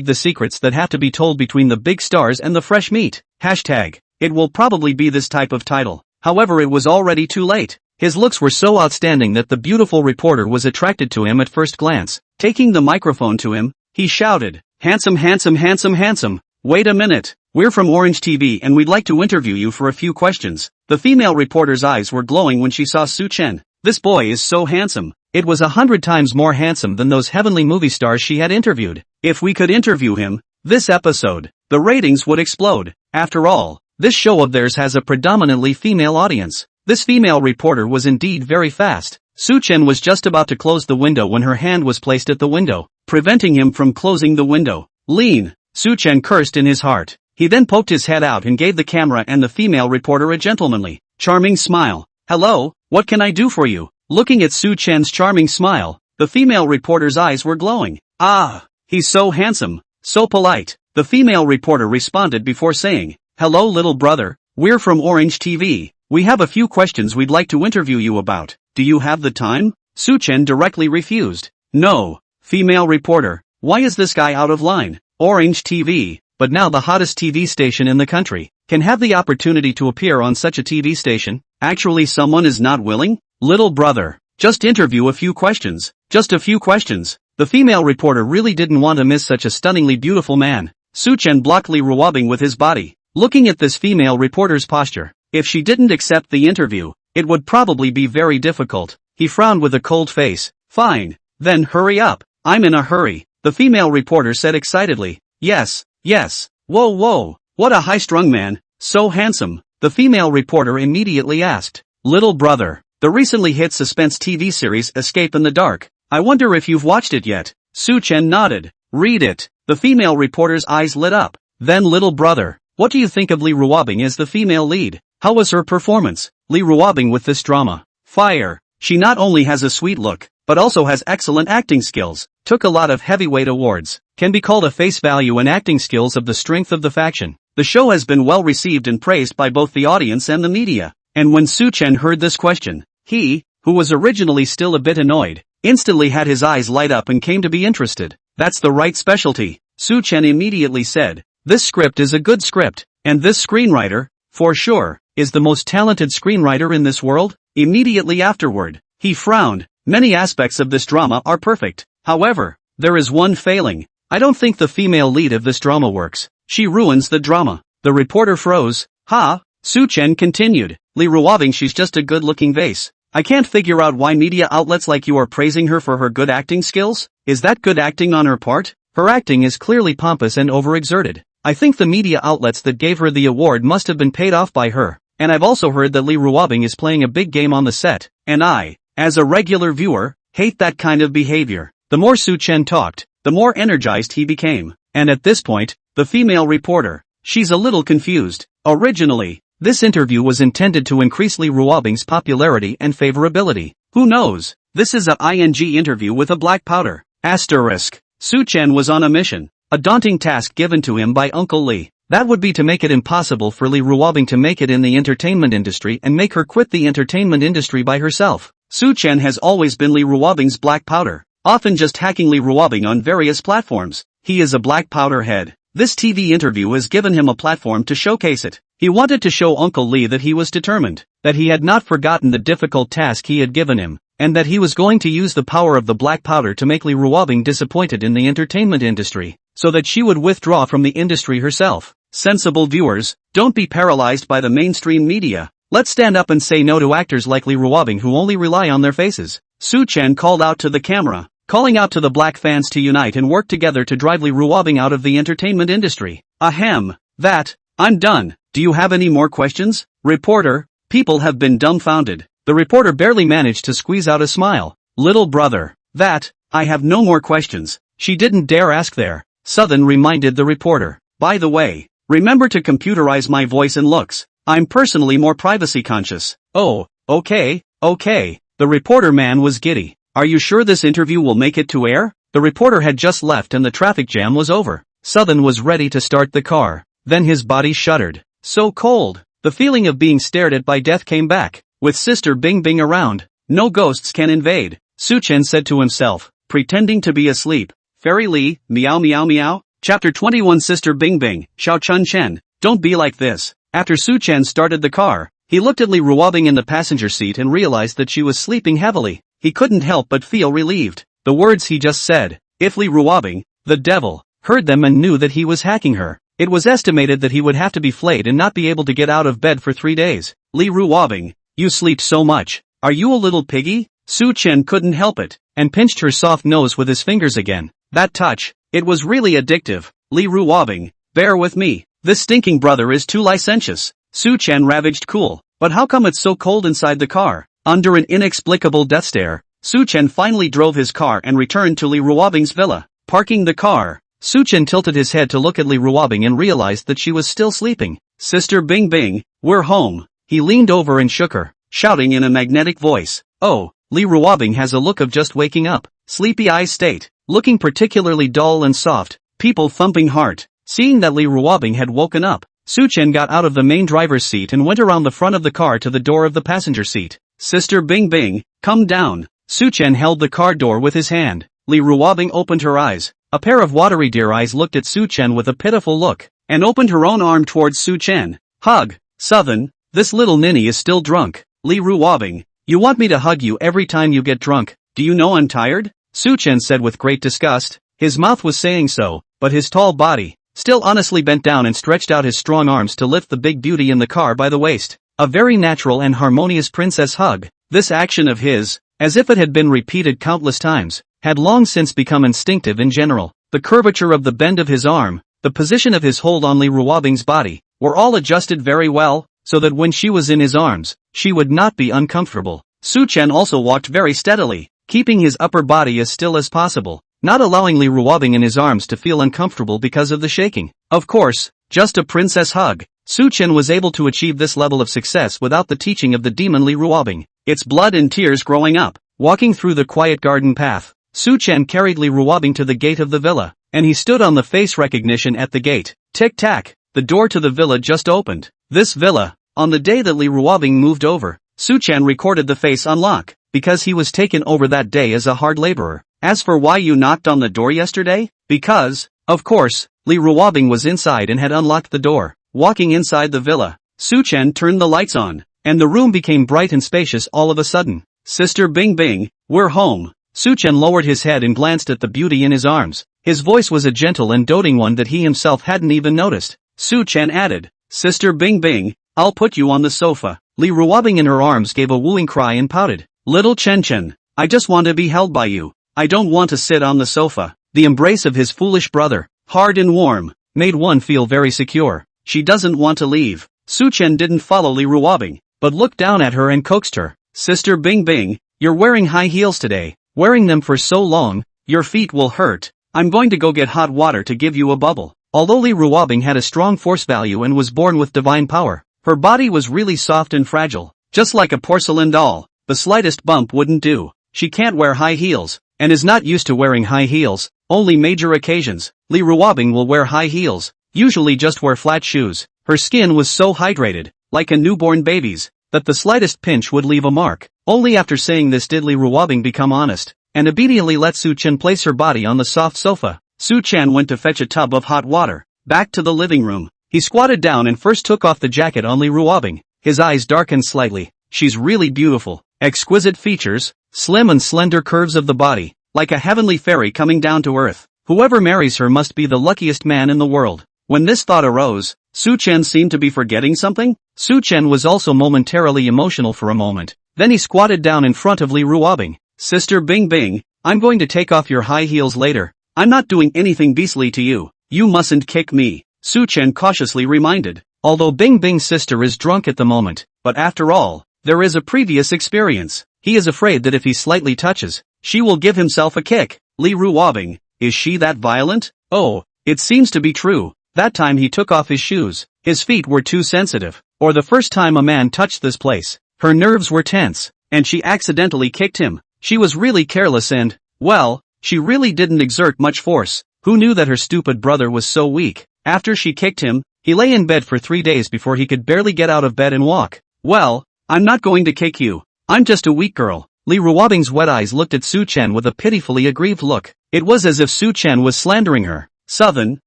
S1: the secrets that have to be told between the big stars and the fresh meat. Hashtag. It will probably be this type of title. However, it was already too late. His looks were so outstanding that the beautiful reporter was attracted to him at first glance. Taking the microphone to him, he shouted, Handsome, handsome, handsome, handsome. Wait a minute. We're from Orange TV and we'd like to interview you for a few questions. The female reporter's eyes were glowing when she saw Suchen. This boy is so handsome. It was 100 times more handsome than those heavenly movie stars she had interviewed. If we could interview him, this episode, the ratings would explode. After all, this show of theirs has a predominantly female audience. This female reporter was indeed very fast. Suchen was just about to close the window when her hand was placed at the window, preventing him from closing the window. Lean, Suchen cursed in his heart. He then poked his head out and gave the camera and the female reporter a gentlemanly, charming smile. Hello, what can I do for you? Looking at Suchen's charming smile, the female reporter's eyes were glowing. Ah, he's so handsome, so polite. The female reporter responded before saying, Hello little brother, we're from Orange TV. We have a few questions we'd like to interview you about. Do you have the time? Suchen directly refused. No. Female reporter, why is this guy out of line? Orange TV. but now the hottest TV station in the country, can have the opportunity to appear on such a TV station. Actually someone is not willing? Little brother, just interview a few questions, just a few questions. The female reporter really didn't want to miss such a stunningly beautiful man. Suchen blocked Lee Ruobing with his body. Looking at this female reporter's posture, if she didn't accept the interview, it would probably be very difficult. He frowned with a cold face. Fine, then hurry up. I'm in a hurry, the female reporter said excitedly. Yes, yes. Whoa, what a high-strung man, so handsome, the female reporter immediately asked. Little brother, the recently hit suspense TV series Escape in the Dark. I wonder if you've watched it yet. Suchen nodded. Read it. The female reporter's eyes lit up. Then little brother, what do you think of Lee Ruobing as the female lead? How was her performance? Lee Ruobing with this drama. Fire. She not only has a sweet look, but also has excellent acting skills. Took a lot of heavyweight awards. Can be called a face value and acting skills of the strength of the faction. The show has been well received and praised by both the audience and the media. And when Suchen heard this question, he, who was originally still a bit annoyed, instantly had his eyes light up and came to be interested. That's the right specialty, Suchen immediately said. This script is a good script, and this screenwriter, for sure, is the most talented screenwriter in this world. Immediately afterward, he frowned. Many aspects of this drama are perfect. However, there is one failing. I don't think the female lead of this drama works. She ruins the drama. The reporter froze. Ha? Suchen continued. Lee Ruobing, she's just a good-looking vase. I can't figure out why media outlets like you are praising her for her good acting skills. Is that good acting on her part? Her acting is clearly pompous and overexerted. I think the media outlets that gave her the award must have been paid off by her. And I've also heard that Lee Ruobing is playing a big game on the set. And I, as a regular viewer, hate that kind of behavior. The more Suchen talked, the more energized he became. And at this point, the female reporter, she's a little confused. Originally, this interview was intended to increase Lee Ruobing's popularity and favorability. Who knows? This is a ING interview with a black powder. Asterisk. Suchen was on a mission. A daunting task given to him by Uncle Lee. That would be to make it impossible for Lee Ruobing to make it in the entertainment industry and make her quit the entertainment industry by herself. Suchen has always been Lee Ruobing's black powder, often just hacking Lee Ruobing on various platforms. He is a black powder head. This TV interview has given him a platform to showcase it. He wanted to show Uncle Lee that he was determined, that he had not forgotten the difficult task he had given him, and that he was going to use the power of the black powder to make Lee Ruobing disappointed in the entertainment industry, so that she would withdraw from the industry herself. Sensible viewers, don't be paralyzed by the mainstream media. Let's stand up and say no to actors like Lee Ruobing who only rely on their faces. Suchen called out to the camera, calling out to the black fans to unite and work together to drive Lee Ruobing out of the entertainment industry. Ahem. That. I'm done. Do you have any more questions? Reporter, people have been dumbfounded. The reporter barely managed to squeeze out a smile. Little brother. That. I have no more questions. She didn't dare ask there. Southern reminded the reporter. By the way, remember to computerize my voice and looks. I'm personally more privacy conscious. Oh, okay. The reporter man was giddy. Are you sure this interview will make it to air? The reporter had just left and the traffic jam was over. Southern was ready to start the car. Then his body shuddered. So cold. The feeling of being stared at by death came back. With Sister Bing Bing around, no ghosts can invade, Suchen said to himself, pretending to be asleep. Fairy Lee, meow meow meow. Chapter 21 Sister Bing Bing, Xiao Chun Chen, don't be like this. After Suchen started the car, he looked at Lee Ruobing in the passenger seat and realized that she was sleeping heavily. He couldn't help but feel relieved. The words he just said, if Lee Ruobing, the devil, heard them and knew that he was hacking her, it was estimated that he would have to be flayed and not be able to get out of bed for 3 days. Lee Ruobing, you sleep so much. Are you a little piggy? Suchen couldn't help it, and pinched her soft nose with his fingers again. That touch, it was really addictive. Lee Ruobing, bear with me. This stinking brother is too licentious. Suchen ravaged cool. But how come it's so cold inside the car? Under an inexplicable death stare, Suchen finally drove his car and returned to Lee Ruobing's villa. Parking the car, Suchen tilted his head to look at Lee Ruobing and realized that she was still sleeping. Sister Bing Bing, we're home. He leaned over and shook her, shouting in a magnetic voice. Oh, Lee Ruobing has a look of just waking up. Sleepy eyes state, looking particularly dull and soft, people thumping heart. Seeing that Lee Ruobing had woken up, Suchen got out of the main driver's seat and went around the front of the car to the door of the passenger seat. Sister Bing Bing, come down. Suchen held the car door with his hand. Lee Ruobing opened her eyes. A pair of watery deer eyes looked at Su Chen with a pitiful look, and opened her own arm towards Su Chen. Hug. Southern, this little ninny is still drunk. Li Ruobing, you want me to hug you every time you get drunk, do you know I'm tired? Su Chen said with great disgust. His mouth was saying so, but his tall body still honestly bent down and stretched out his strong arms to lift the big beauty in the car by the waist. A very natural and harmonious princess hug. This action of his, as if it had been repeated countless times, had long since become instinctive in general. The curvature of the bend of his arm, the position of his hold on Li Ruobing's body, were all adjusted very well, so that when she was in his arms, she would not be uncomfortable. Su Chen also walked very steadily, keeping his upper body as still as possible, not allowing Li Ruobing in his arms to feel uncomfortable because of the shaking. Of course, just a princess hug. Su Chen was able to achieve this level of success without the teaching of the demon Li Ruobing. It's blood and tears growing up. Walking through the quiet garden path, Su Chen carried Li Ruobing to the gate of the villa, and he stood on the face recognition at the gate. Tick-tack, the door to the villa just opened. This villa, on the day that Li Ruobing moved over, Su Chen recorded the face unlock, because he was taken over that day as a hard laborer. As for why you knocked on the door yesterday? Because, of course, Li Ruobing was inside and had unlocked the door. Walking inside the villa, Su Chen turned the lights on, and the room became bright and spacious all of a sudden. Sister Bing Bing, we're home. Su Chen lowered his head and glanced at the beauty in his arms. His voice was a gentle and doting one that he himself hadn't even noticed. Su Chen added, Sister Bing Bing, I'll put you on the sofa. Li Ruobing in her arms gave a wooing cry and pouted. Little Chen Chen, I just want to be held by you. I don't want to sit on the sofa. The embrace of his foolish brother, hard and warm, made one feel very secure. She doesn't want to leave. Su Chen didn't follow Li Ruobing, but looked down at her and coaxed her. Sister Bing Bing, you're wearing high heels today. Wearing them for so long, your feet will hurt. I'm going to go get hot water to give you a bubble. Although Li Ruobing had a strong force value and was born with divine power, her body was really soft and fragile, just like a porcelain doll. The slightest bump wouldn't do. She can't wear high heels, and is not used to wearing high heels. Only major occasions. Li Ruobing will wear high heels, usually just wear flat shoes. Her skin was so hydrated, like a newborn baby's, that the slightest pinch would leave a mark. Only after saying this did Li Ruobing become honest, and obediently let Su Chen place her body on the soft sofa. Su Chen went to fetch a tub of hot water. Back to the living room. He squatted down and first took off the jacket on Li Ruobing. His eyes darkened slightly. She's really beautiful. Exquisite features, slim and slender curves of the body, like a heavenly fairy coming down to earth. Whoever marries her must be the luckiest man in the world. When this thought arose, Su Chen seemed to be forgetting something. Su Chen was also momentarily emotional for a moment. Then he squatted down in front of Li Ruobing. Sister Bing Bing, I'm going to take off your high heels later. I'm not doing anything beastly to you. You mustn't kick me, Su Chen cautiously reminded. Although Bing Bing's sister is drunk at the moment, but after all, there is a previous experience. He is afraid that if he slightly touches, she will give himself a kick. Li Ruobing, is she that violent? Oh, it seems to be true. That time he took off his shoes. His feet were too sensitive. Or the first time a man touched this place. Her nerves were tense, and she accidentally kicked him. She was really careless and, well, she really didn't exert much force. Who knew that her stupid brother was so weak? After she kicked him, he lay in bed for 3 days before he could barely get out of bed and walk. Well, I'm not going to kick you. I'm just a weak girl. Li Ruobing's wet eyes looked at Su Chen with a pitifully aggrieved look. It was as if Su Chen was slandering her. Southern,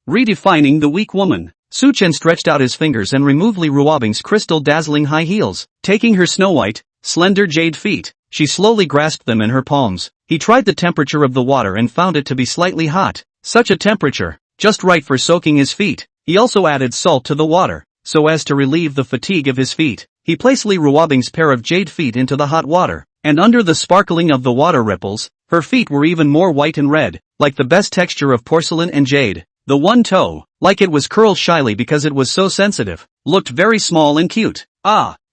S1: redefining the weak woman. Su Chen stretched out his fingers and removed Li Ruobing's crystal dazzling high heels. Taking her snow-white, slender jade feet, she slowly grasped them in her palms. He tried the temperature of the water and found it to be slightly hot. Such a temperature, just right for soaking his feet. He also added salt to the water, so as to relieve the fatigue of his feet. He placed Li Ruobing's pair of jade feet into the hot water, and under the sparkling of the water ripples, her feet were even more white and red, like the best texture of porcelain and jade. The one toe, like it was curled shyly because it was so sensitive, looked very small and cute.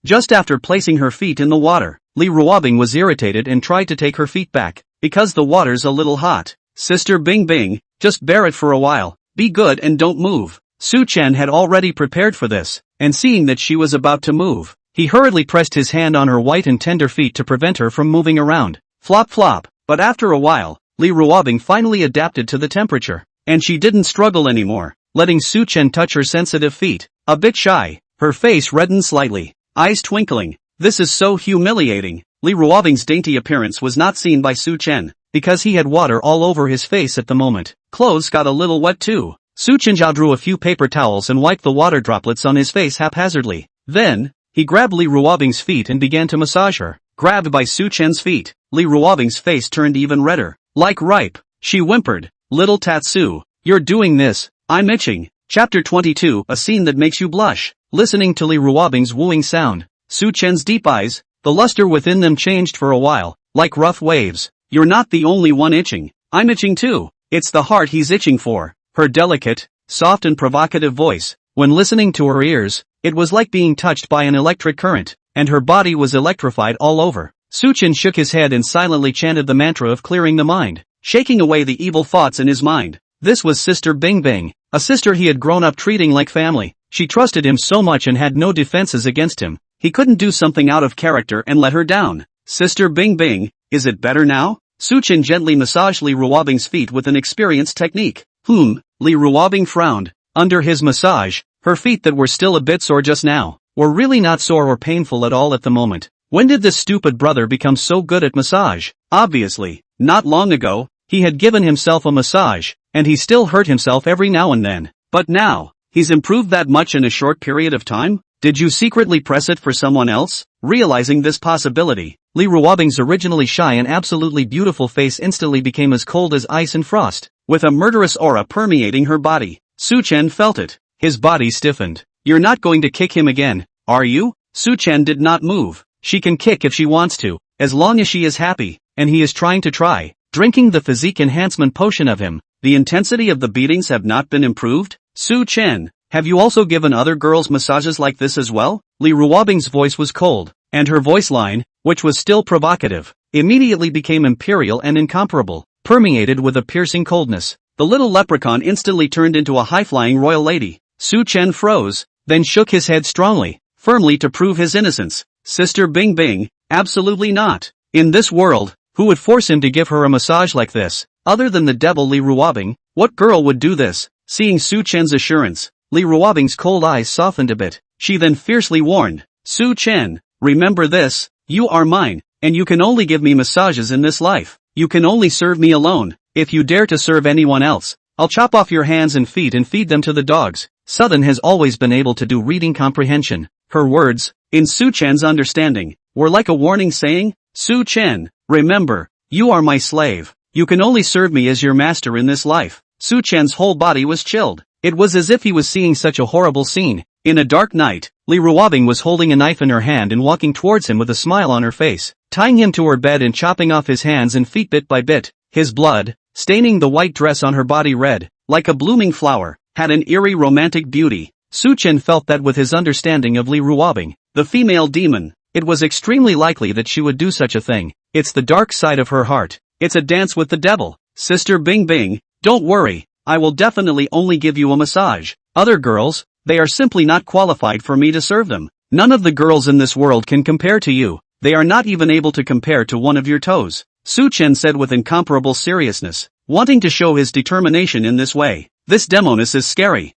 S1: Just after placing her feet in the water, Li Ruobing was irritated and tried to take her feet back, because the water's a little hot. Sister Bing Bing, just bear it for a while, be good and don't move. Su Chen had already prepared for this, and seeing that she was about to move, he hurriedly pressed his hand on her white and tender feet to prevent her from moving around. Flop flop, but after a while, Li Ruobing finally adapted to the temperature, and she didn't struggle anymore, letting Su Chen touch her sensitive feet. A bit shy, her face reddened slightly, eyes twinkling. This is so humiliating. Li Ruobing's dainty appearance was not seen by Su Chen. because he had water all over his face at the moment. Clothes got a little wet too. Su Chenjiao drew a few paper towels and wiped the water droplets on his face haphazardly. Then, he grabbed Li Ruobing's feet and began to massage her. Grabbed by Su Chen's feet, Li Ruobing's face turned even redder. Like ripe, she whimpered. Little Tatsu, you're doing this, I'm itching. Chapter 22, a scene that makes you blush. Listening to Li Ruobing's wooing sound, Su Chen's deep eyes, the luster within them changed for a while, like rough waves. You're not the only one itching, I'm itching too. It's the heart he's itching for. Her delicate, soft and provocative voice, when listening to her ears, it was like being touched by an electric current, and her body was electrified all over. Su Chen shook his head and silently chanted the mantra of clearing the mind, shaking away the evil thoughts in his mind. This was Sister Bing Bing, a sister he had grown up treating like family. She trusted him so much and had no defenses against him. He couldn't do something out of character and let her down. Sister Bing Bing, is it better now? Su Chen gently massaged Li Ruobing's feet with an experienced technique. Li Ruobing frowned. Under his massage, her feet that were still a bit sore just now, were really not sore or painful at all at the moment. When did this stupid brother become so good at massage? Obviously, not long ago, he had given himself a massage, and he still hurt himself every now and then. But now, he's improved that much in a short period of time? Did you secretly press it for someone else? Realizing this possibility, Li Ruobing's originally shy and absolutely beautiful face instantly became as cold as ice and frost, with a murderous aura permeating her body. Su Chen felt it. His body stiffened. You're not going to kick him again, are you? Su Chen did not move. She can kick if she wants to, as long as she is happy, and he is trying to try. Drinking the physique enhancement potion of him, the intensity of the beatings have not been improved? Su Chen, have you also given other girls massages like this as well? Li Ruobing's voice was cold, and her voice line, which was still provocative, immediately became imperial and incomparable, permeated with a piercing coldness. The little leprechaun instantly turned into a high-flying royal lady. Su Chen froze, then shook his head strongly, firmly to prove his innocence. Sister Bing Bing, absolutely not. In this world, who would force him to give her a massage like this? Other than the devil Li Ruobing, what girl would do this? Seeing Su Chen's assurance, Li Ruobing's cold eyes softened a bit. She then fiercely warned, Su Chen, remember this, you are mine, and you can only give me massages in this life. You can only serve me alone. If you dare to serve anyone else, I'll chop off your hands and feed them to the dogs. Sutton has always been able to do reading comprehension. Her words, in Su Chen's understanding, were like a warning saying, Su Chen, remember, you are my slave. You can only serve me as your master in this life. Su Chen's whole body was chilled. It was as if he was seeing such a horrible scene. In a dark night, Li Ruobing was holding a knife in her hand and walking towards him with a smile on her face, tying him to her bed and chopping off his hands and feet bit by bit. His blood, staining the white dress on her body red, like a blooming flower, had an eerie romantic beauty. Su Chen felt that with his understanding of Li Ruobing, the female demon, it was extremely likely that she would do such a thing. It's the dark side of her heart. It's a dance with the devil. Sister Bing Bing, don't worry, I will definitely only give you a massage. Other girls, they are simply not qualified for me to serve them. None of the girls in this world can compare to you. They are not even able to compare to one of your toes. Su Chen said with incomparable seriousness, wanting to show his determination in this way. This demoness is scary.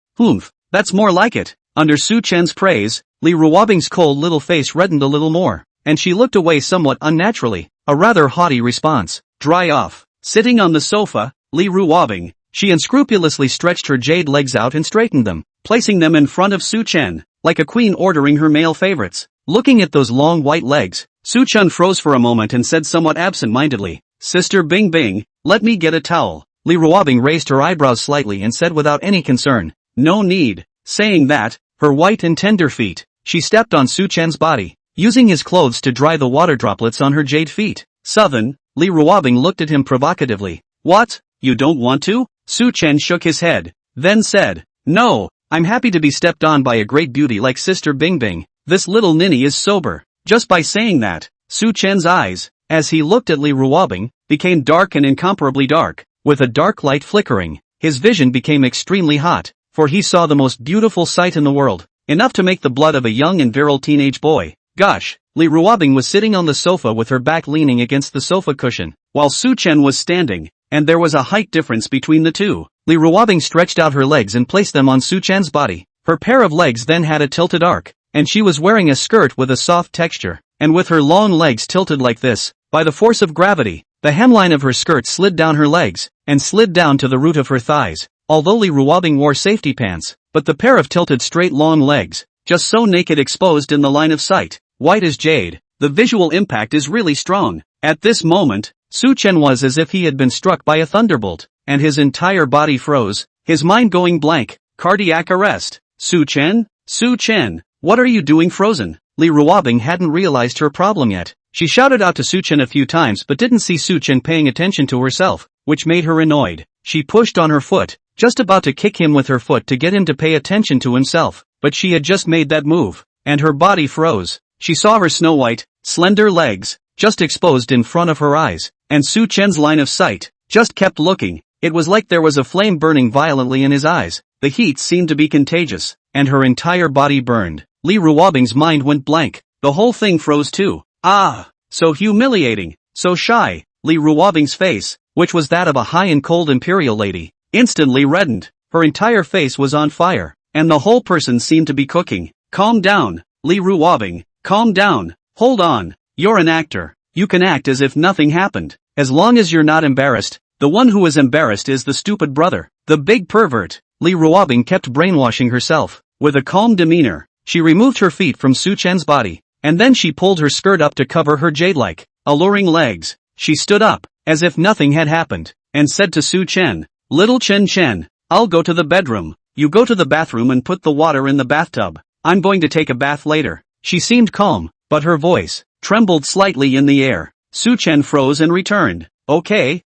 S1: That's more like it. Under Su Chen's praise, Li Ruobing's cold little face reddened a little more, and she looked away somewhat unnaturally, a rather haughty response. Dry off. Sitting on the sofa, Li Ruobing, she unscrupulously stretched her jade legs out and straightened them, placing them in front of Su Chen, like a queen ordering her male favorites. Looking at those long white legs, Su Chen froze for a moment and said somewhat absent-mindedly, Sister Bing Bing, let me get a towel. Li Ruobing raised her eyebrows slightly and said without any concern, no need. Saying that, her white and tender feet, she stepped on Su Chen's body, using his clothes to dry the water droplets on her jade feet. Southern, Li Ruobing looked at him provocatively. What, you don't want to? Su Chen shook his head, then said, no, I'm happy to be stepped on by a great beauty like Sister Bing Bing. This little ninny is sober. Just by saying that, Su Chen's eyes, as he looked at Li Ruobing, became dark and incomparably dark, with a dark light flickering. His vision became extremely hot, for he saw the most beautiful sight in the world, enough to make the blood of a young and virile teenage boy. Gosh, Li Ruobing was sitting on the sofa with her back leaning against the sofa cushion, while Su Chen was standing, and there was a height difference between the two. Li Ruobing stretched out her legs and placed them on Su Chen's body. Her pair of legs then had a tilted arc, and she was wearing a skirt with a soft texture, and with her long legs tilted like this, by the force of gravity, The hemline of her skirt slid down her legs, and slid down to the root of her thighs, although Li Ruobing wore safety pants, but the pair of tilted straight long legs, just so naked exposed in the line of sight, white as jade. The visual impact is really strong. At this moment, Su Chen was as if he had been struck by a thunderbolt, and his entire body froze, his mind going blank, cardiac arrest. Su Chen? Su Chen, what are you doing frozen? Li Ruobing hadn't realized her problem yet. She shouted out to Su Chen a few times but didn't see Su Chen paying attention to herself, which made her annoyed. She pushed on her foot, just about to kick him with her foot to get him to pay attention to himself, but she had just made that move, and her body froze. She saw her snow-white, slender legs, just exposed in front of her eyes, and Su Chen's line of sight, just kept looking. It was like there was a flame burning violently in his eyes. The heat seemed to be contagious, and her entire body burned. Li Ruobing's mind went blank. The whole thing froze too. Ah! So humiliating, so shy. Li Ruobing's face, which was that of a high and cold imperial lady, instantly reddened. Her entire face was on fire, and the whole person seemed to be cooking. Calm down, Li Ruobing, calm down. Hold on, you're an actor. You can act as if nothing happened, as long as you're not embarrassed. The one who is embarrassed is the stupid brother, the big pervert. Li Ruobing kept brainwashing herself. With a calm demeanor, she removed her feet from Su Chen's body, and then she pulled her skirt up to cover her jade-like, alluring legs. She stood up, as if nothing had happened, and said to Su Chen, "Little Chen, I'll go to the bedroom. You go to the bathroom and put the water in the bathtub. I'm going to take a bath later." She seemed calm, but her voice trembled slightly in the air. Su Chen froze and returned. Okay.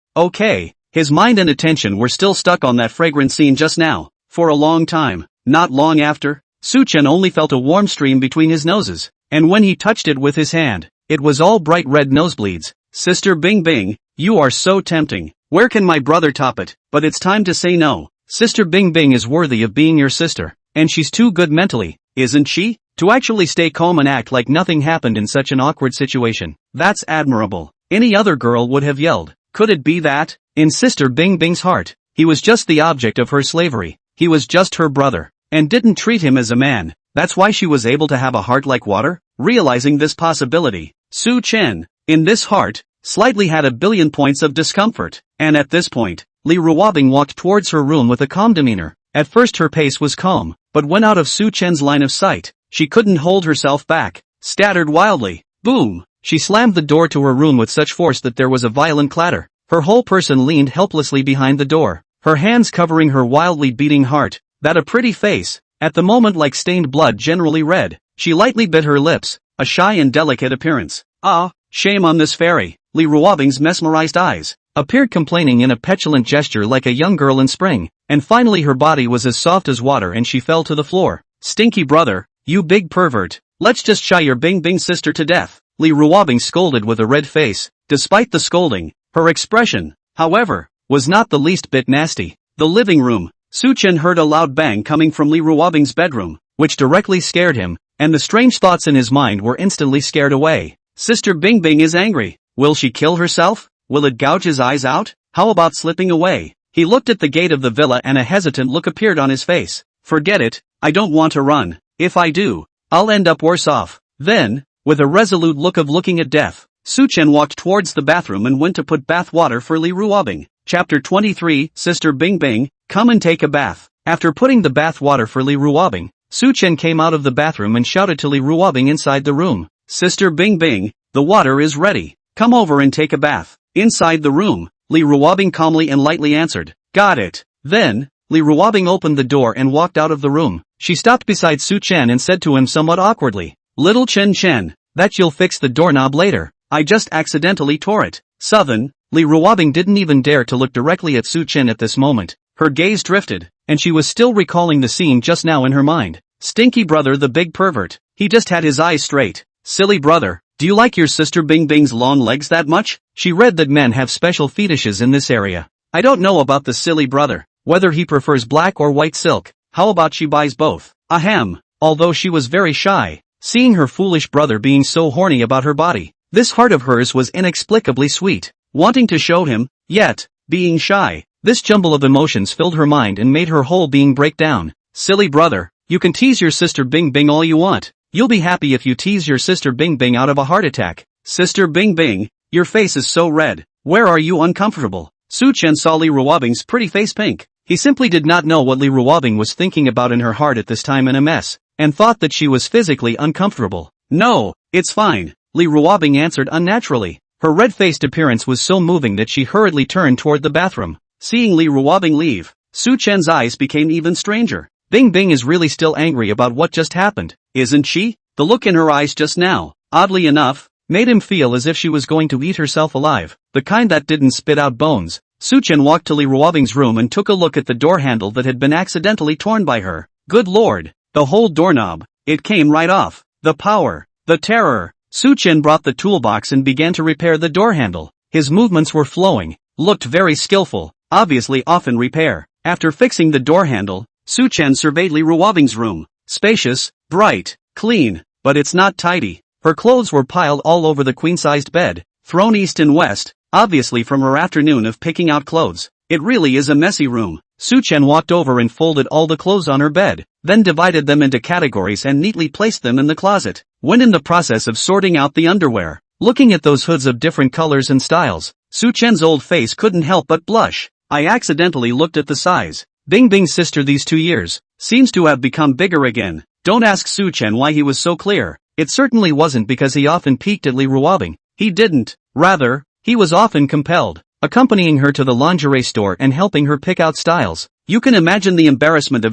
S1: His mind and attention were still stuck on that fragrant scene just now. For a long time, not long after, Su Chen only felt a warm stream between his noses, and when he touched it with his hand, it was all bright red nosebleeds. Sister Bing Bing, you are so tempting. Where can my brother top it? But it's time to say no. Sister Bing Bing is worthy of being your sister, and she's too good mentally, isn't she? To actually stay calm and act like nothing happened in such an awkward situation. That's admirable. Any other girl would have yelled. Could it be that, in Sister Bing Bing's heart, he was just the object of her slavery? He was just her brother, and didn't treat him as a man. That's why she was able to have a heart like water? Realizing this possibility, Su Chen, in this heart, slightly had a billion points of discomfort. And at this point, Li Ruobing walked towards her room with a calm demeanor. At first her pace was calm, but when out of Su Chen's line of sight, she couldn't hold herself back, stuttered wildly. Boom! She slammed the door to her room with such force that there was a violent clatter. Her whole person leaned helplessly behind the door, her hands covering her wildly beating heart. That a pretty face, at the moment like stained blood generally red. She lightly bit her lips, a shy and delicate appearance. Ah, shame on this fairy. Li Ruobing's mesmerized eyes appeared complaining in a petulant gesture like a young girl in spring, and finally her body was as soft as water and she fell to the floor. Stinky brother, you big pervert, let's just shy your Bing Bing sister to death. Li Ruobing scolded with a red face. Despite the scolding, her expression, however, was not the least bit nasty. The living room. Su Chen heard a loud bang coming from Li Ruobing's bedroom, which directly scared him, and the strange thoughts in his mind were instantly scared away. Sister Bing Bing is angry. Will she kill herself? Will it gouge his eyes out? How about slipping away? He looked at the gate of the villa and a hesitant look appeared on his face. Forget it, I don't want to run. If I do, I'll end up worse off. Then, with a resolute look of looking at death, Su Chen walked towards the bathroom and went to put bath water for Li Ruobing. Chapter 23, Sister Bing Bing, come and take a bath. After putting the bath water for Li Ruobing, Su Chen came out of the bathroom and shouted to Li Ruobing inside the room. Sister Bing Bing, the water is ready. Come over and take a bath. Inside the room, Li Ruobing calmly and lightly answered. Got it. Then, Li Ruobing opened the door and walked out of the room. She stopped beside Su Chen and said to him somewhat awkwardly. Little Chen, that you'll fix the doorknob later. I just accidentally tore it. Southern, Li Ruobing didn't even dare to look directly at Su Chen at this moment. Her gaze drifted, and she was still recalling the scene just now in her mind. Stinky brother the big pervert. He just had his eyes straight. Silly brother, do you like your sister Bing Bing's long legs that much? She read that men have special fetishes in this area. I don't know about the silly brother, whether he prefers black or white silk. How about she buys both? Ahem. Although she was very shy, seeing her foolish brother being so horny about her body, this heart of hers was inexplicably sweet. Wanting to show him, yet, being shy, this jumble of emotions filled her mind and made her whole being break down. Silly brother, you can tease your sister Bing Bing all you want. You'll be happy if you tease your sister Bing Bing out of a heart attack. Sister Bing Bing, your face is so red. Where are you uncomfortable? Su Chen saw Li Ruobing's pretty face pink. He simply did not know what Li Ruobing was thinking about in her heart at this time in a mess, and thought that she was physically uncomfortable. No, it's fine, Li Ruobing answered unnaturally. Her red-faced appearance was so moving that she hurriedly turned toward the bathroom. Seeing Li Ruobing leave, Su Chen's eyes became even stranger. Bing Bing is really still angry about what just happened, isn't she? The look in her eyes just now, oddly enough, made him feel as if she was going to eat herself alive, the kind that didn't spit out bones. Su Chen walked to Li Ruobing's room and took a look at the door handle that had been accidentally torn by her. Good lord, the whole doorknob, it came right off. The power, the terror. Su Chen brought the toolbox and began to repair the door handle. His movements were flowing, looked very skillful, obviously often repair. After fixing the door handle, Su Chen surveyed Li Ruobing's room. Spacious, bright, clean, but it's not tidy. Her clothes were piled all over the queen-sized bed, thrown east and west, obviously from her afternoon of picking out clothes. It really is a messy room. Su Chen walked over and folded all the clothes on her bed, then divided them into categories and neatly placed them in the closet. When in the process of sorting out the underwear, looking at those hoods of different colors and styles, Su Chen's old face couldn't help but blush. I accidentally looked at the size. Bing Bing's sister these 2 years, seems to have become bigger again. Don't ask Su Chen why he was so clear. It certainly wasn't because he often peeked at Li Ruobing. He didn't. Rather, he was often compelled, accompanying her to the lingerie store and helping her pick out styles. You can imagine the embarrassment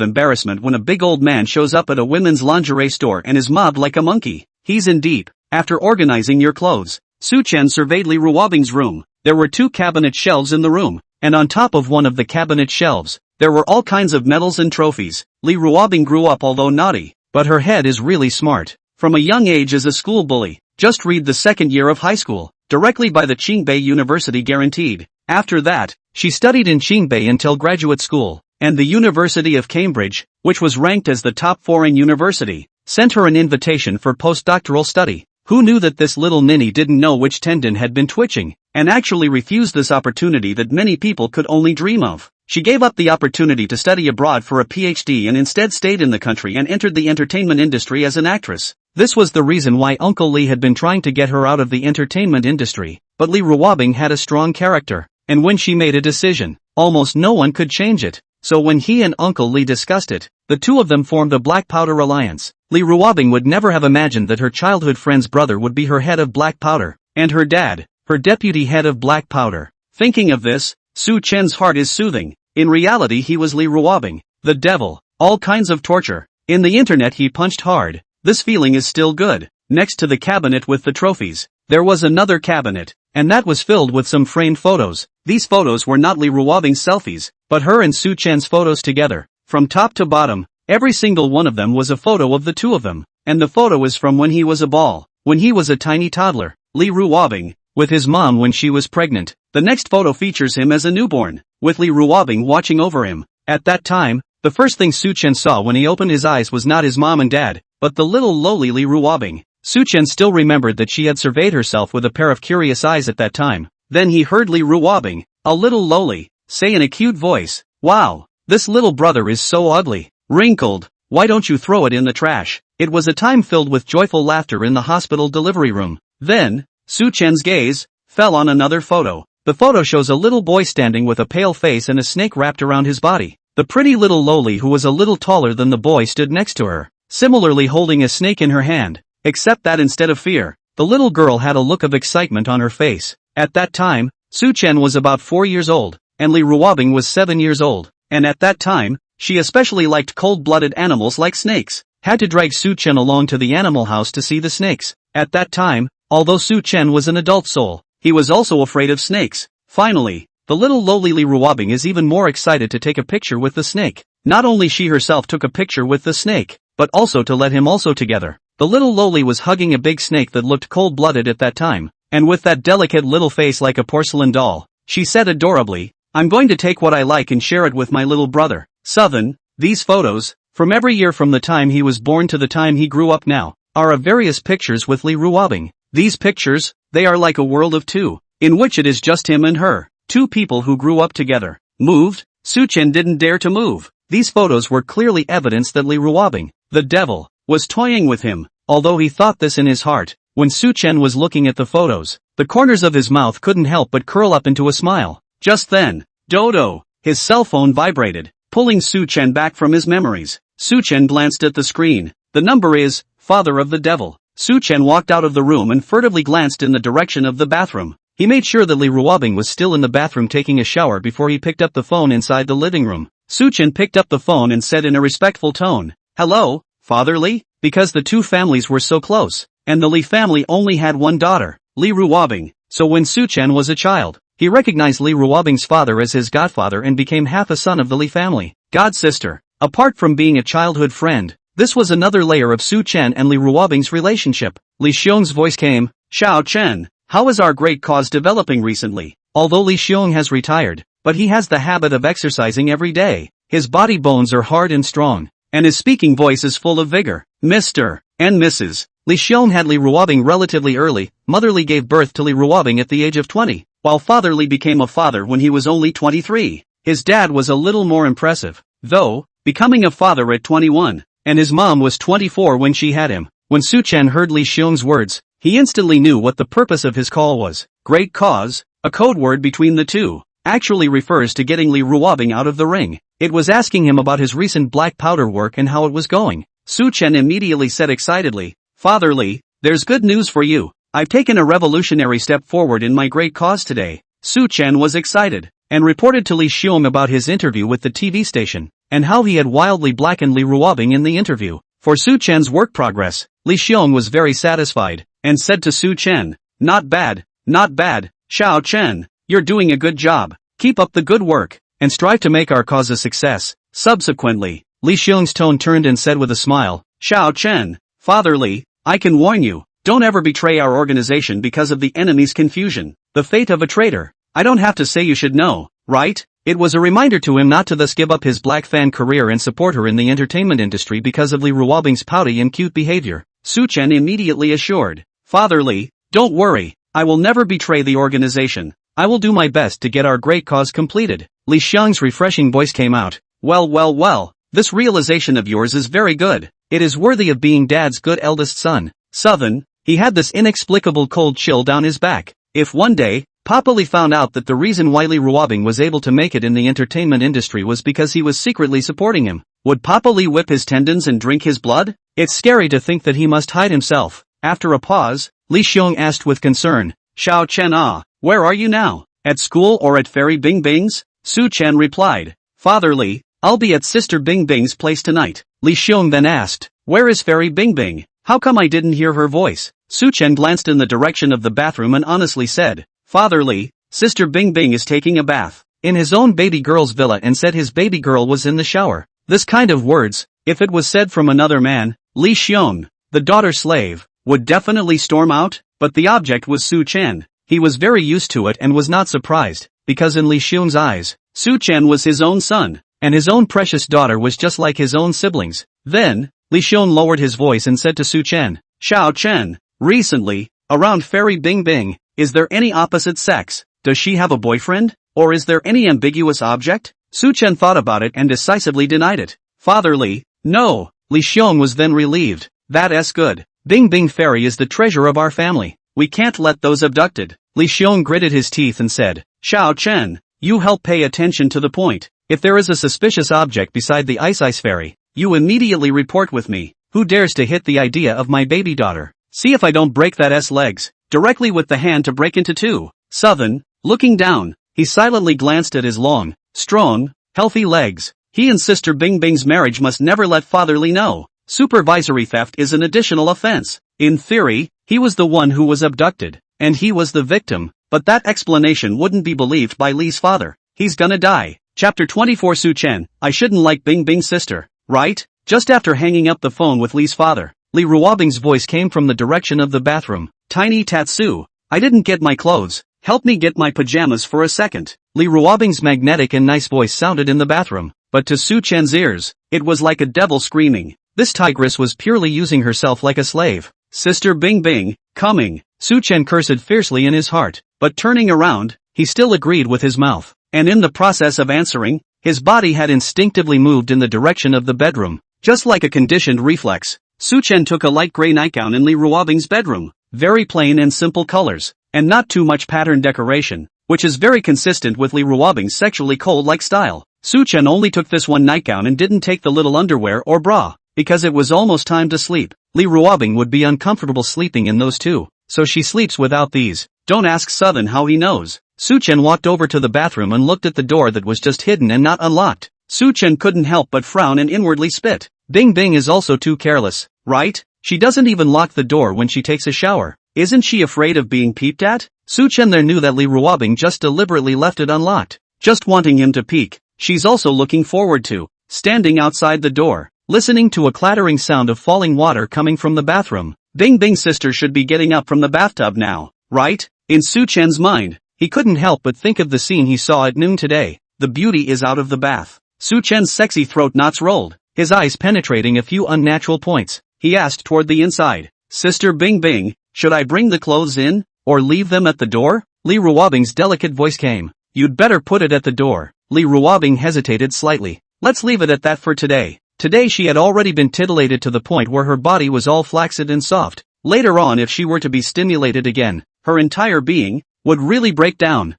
S1: when a big old man shows up at a women's lingerie store and is mobbed like a monkey. He's in deep. After organizing your clothes, Su Chen surveyed Li Ruobing's room. There were 2 cabinet shelves in the room, and on top of one of the cabinet shelves, there were all kinds of medals and trophies. Li Ruobing grew up although naughty, but her head is really smart. From a young age as a school bully, just read the 2nd year of high school, directly by the Qingbei University guaranteed. After that, she studied in Qingbei until graduate school, and the University of Cambridge, which was ranked as the top foreign university, sent her an invitation for postdoctoral study. Who knew that this little ninny didn't know which tendon had been twitching, and actually refused this opportunity that many people could only dream of. She gave up the opportunity to study abroad for a PhD and instead stayed in the country and entered the entertainment industry as an actress. This was the reason why Uncle Li had been trying to get her out of the entertainment industry, but Li Ruobing had a strong character, and when she made a decision, almost no one could change it. So when he and Uncle Li discussed it, the two of them formed a Black Powder alliance. Li Ruobing would never have imagined that her childhood friend's brother would be her head of Black Powder, and her dad, her deputy head of Black Powder. Thinking of this, Su Chen's heart is soothing. In reality he was Li Ruobing, the devil, all kinds of torture. In the internet he punched hard. This feeling is still good. Next to the cabinet with the trophies, there was another cabinet, and that was filled with some framed photos. These photos were not Li Ruobing's selfies, but her and Su Chen's photos together. From top to bottom, every single one of them was a photo of the two of them, and the photo is from when he was a ball, when he was a tiny toddler, Li Ruobing, with his mom when she was pregnant. The next photo features him as a newborn, with Li Ruobing watching over him. At that time, the first thing Su Chen saw when he opened his eyes was not his mom and dad, but the little lowly Li Ruobing. Su Chen still remembered that she had surveyed herself with a pair of curious eyes at that time. Then he heard Li Ruobing, a little lowly, say in a cute voice, "Wow, this little brother is so ugly, wrinkled, why don't you throw it in the trash?" It was a time filled with joyful laughter in the hospital delivery room. Then, Su Chen's gaze fell on another photo. The photo shows a little boy standing with a pale face and a snake wrapped around his body. The pretty little lowly who was a little taller than the boy stood next to her, similarly holding a snake in her hand, except that instead of fear, the little girl had a look of excitement on her face. At that time, Su Chen was about 4 years old, and Li Ruobing was 7 years old, and at that time, she especially liked cold-blooded animals like snakes. Had to drag Su Chen along to the animal house to see the snakes. At that time, although Su Chen was an adult soul, he was also afraid of snakes. Finally, the little lowly Li Ruobing is even more excited to take a picture with the snake. Not only she herself took a picture with the snake, but also to let him also together. The little lowly was hugging a big snake that looked cold-blooded at that time, and with that delicate little face like a porcelain doll, she said adorably, "I'm going to take what I like and share it with my little brother." 7. These photos, from every year from the time he was born to the time he grew up now, are of various pictures with Li Ruobing. These pictures, they are like a world of two, in which it is just him and her, two people who grew up together. Moved, Su Chen didn't dare to move. These photos were clearly evidence that Li Ruobing, the devil, was toying with him. Although he thought this in his heart, When Su Chen was looking at the photos, the corners of his mouth couldn't help but curl up into a smile. Just then, Dodo, his cell phone vibrated, pulling Su Chen back from his memories. Su Chen glanced at the screen. The number is, Father of the Devil. Su Chen walked out of the room and furtively glanced in the direction of the bathroom. He made sure that Li Ruobing was still in the bathroom taking a shower before he picked up the phone inside the living room. Su Chen picked up the phone and said in a respectful tone, "Hello, Father Li?" Because the two families were so close, and the Li family only had one daughter, Li Ruobing, so when Su Chen was a child, he recognized Li Ruobing's father as his godfather and became half a son of the Li family. God-sister. Apart from being a childhood friend, this was another layer of Su Chen and Li Ruobing's relationship. Li Xiong's voice came, "Xiao Chen, how is our great cause developing recently?" Although Li Xiong has retired, but he has the habit of exercising every day. His body bones are hard and strong, and his speaking voice is full of vigor. Mr. and Mrs. Li Xiong had Li Ruobing relatively early. Mother Li gave birth to Li Ruobing at the age of 20, while Father Li became a father when he was only 23. His dad was a little more impressive, though, becoming a father at 21, and his mom was 24 when she had him. When Su Chen heard Li Xiong's words, he instantly knew what the purpose of his call was. Great cause, a code word between the two, actually refers to getting Li Ruobing out of the ring. It was asking him about his recent black powder work and how it was going. Su Chen immediately said excitedly, "Father Li, there's good news for you. I've taken a revolutionary step forward in my great cause today." Su Chen was excited, and reported to Li Xiong about his interview with the TV station, and how he had wildly blackened Li Ruobing in the interview. For Su Chen's work progress, Li Xiong was very satisfied, and said to Su Chen, not bad, Xiao Chen, you're doing a good job. Keep up the good work, and strive to make our cause a success." Subsequently, Li Xiong's tone turned and said with a smile, "Xiao Chen, Father Li, I can warn you, don't ever betray our organization because of the enemy's confusion. The fate of a traitor. I don't have to say you should know, right?" It was a reminder to him not to thus give up his black fan career and support her in the entertainment industry because of Li Ruobing's pouty and cute behavior. Su Chen immediately assured, "Father Li, don't worry, I will never betray the organization. I will do my best to get our great cause completed." Li Xiong's refreshing voice came out, well, this realization of yours is very good. It is worthy of being Dad's good eldest son." Southern, he had this inexplicable cold chill down his back. If one day, Papa Li found out that the reason why Li Ruobing was able to make it in the entertainment industry was because he was secretly supporting him, would Papa Li whip his tendons and drink his blood? It's scary to think that he must hide himself. After a pause, Li Xiong asked with concern, "Xiao Chen, where are you now? At school or at Fairy Bing Bing's?" Su Chen replied, "Father Li, I'll be at Sister Bing Bing's place tonight." Li Xiong then asked, "Where is Fairy Bing Bing? How come I didn't hear her voice?" Su Chen glanced in the direction of the bathroom and honestly said, "Father Li, Sister Bing Bing is taking a bath in his own baby girl's villa and said his baby girl was in the shower." This kind of words, if it was said from another man, Li Xiong, the daughter slave, would definitely storm out, but the object was Su Chen. He was very used to it and was not surprised, because in Li Xiong's eyes, Su Chen was his own son, and his own precious daughter was just like his own siblings. Then, Li Xiong lowered his voice and said to Su Chen, "Xiao Chen, recently, around Fairy Bing Bing, is there any opposite sex? Does she have a boyfriend? Or is there any ambiguous object?" Su Chen thought about it and decisively denied it. "Father Li, no." Li Xiong was then relieved. "That's good. Bing Bing Fairy is the treasure of our family. We can't let those abducted." Li Xiong gritted his teeth and said, "Xiao Chen, you help pay attention to the point. If there is a suspicious object beside the Ice Fairy, you immediately report with me. Who dares to hit the idea of my baby daughter? See if I don't break that legs, directly with the hand to break into two." Southern, looking down, he silently glanced at his long, strong, healthy legs. He and Sister Bing Bing's marriage must never let Father Li know. Supervisory theft is an additional offense. In theory, he was the one who was abducted, and he was the victim, but that explanation wouldn't be believed by Li's father. He's gonna die. Chapter 24. Su Chen, I shouldn't like Bing Bing's sister, right? Just after hanging up the phone with Li's father, Li Ruobing's voice came from the direction of the bathroom. "Tiny Tatsu, I didn't get my clothes. Help me get my pajamas for a second." Li Ruobing's magnetic and nice voice sounded in the bathroom, but to Su Chen's ears, it was like a devil screaming. This tigress was purely using herself like a slave. "Sister Bing Bing, coming." Su Chen cursed fiercely in his heart, but turning around, he still agreed with his mouth, and in the process of answering, his body had instinctively moved in the direction of the bedroom. Just like a conditioned reflex, Su Chen took a light gray nightgown in Li Ruobing's bedroom. very plain and simple colors, and not too much pattern decoration, which is very consistent with Lee Ruobing's sexually cold-like style. Su-chen only took this one nightgown and didn't take the little underwear or bra, because it was almost time to sleep. Lee Ruobing would be uncomfortable sleeping in those too, so she sleeps without these. Don't ask Southern how he knows. Su-chen walked over to the bathroom and looked at the door that was just hidden and not unlocked. Su-chen couldn't help but frown and inwardly spit. Bing Bing is also too careless, right? She doesn't even lock the door when she takes a shower. Isn't she afraid of being peeped at? Su-chen there knew that Lee Ruobing just deliberately left it unlocked, just wanting him to peek. She's also looking forward to standing outside the door, listening to a clattering sound of falling water coming from the bathroom. Bing Bing's sister should be getting up from the bathtub now, right? In Su-chen's mind, he couldn't help but think of the scene he saw at noon today. The beauty is out of the bath. Su-chen's sexy throat knots rolled, his eyes penetrating a few unnatural points. He asked toward the inside, Sister Bing Bing, should I bring the clothes in, or leave them at the door? Lee Ruobing's delicate voice came. You'd better put it at the door. Lee Ruobing hesitated slightly. Let's leave it at that for today. Today she had already been titillated to the point where her body was all flaccid and soft. Later on, if she were to be stimulated again, her entire being would really break down.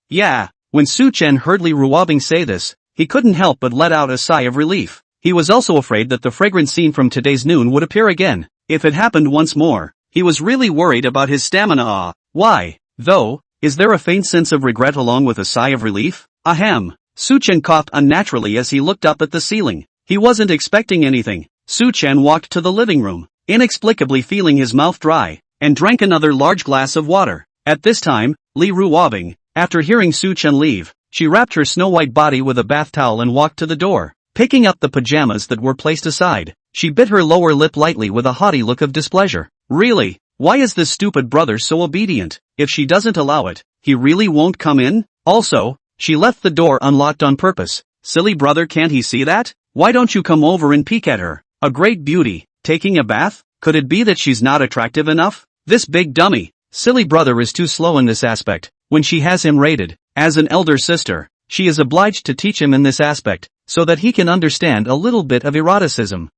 S1: Yeah. When Su-chen heard Lee Ruobing say this, he couldn't help but let out a sigh of relief. He was also afraid that the fragrant scene from today's noon would appear again. If it happened once more, he was really worried about his stamina. Why, though, is there a faint sense of regret along with a sigh of relief? Ahem. Su-chen coughed unnaturally as he looked up at the ceiling. He wasn't expecting anything. Su-chen walked to the living room, inexplicably feeling his mouth dry, and drank another large glass of water. At this time, Lee Ruobing, after hearing Su-chen leave, she wrapped her snow-white body with a bath towel and walked to the door. Picking up the pajamas that were placed aside, she bit her lower lip lightly with a haughty look of displeasure. Really? Why is this stupid brother so obedient? If she doesn't allow it, he really won't come in? Also, she left the door unlocked on purpose. Silly brother, can't he see that? Why don't you come over and peek at her? A great beauty, taking a bath? Could it be that she's not attractive enough? This big dummy. Silly brother is too slow in this aspect. When she has him rated, as an elder sister, she is obliged to teach him in this aspect, so that he can understand a little bit of eroticism.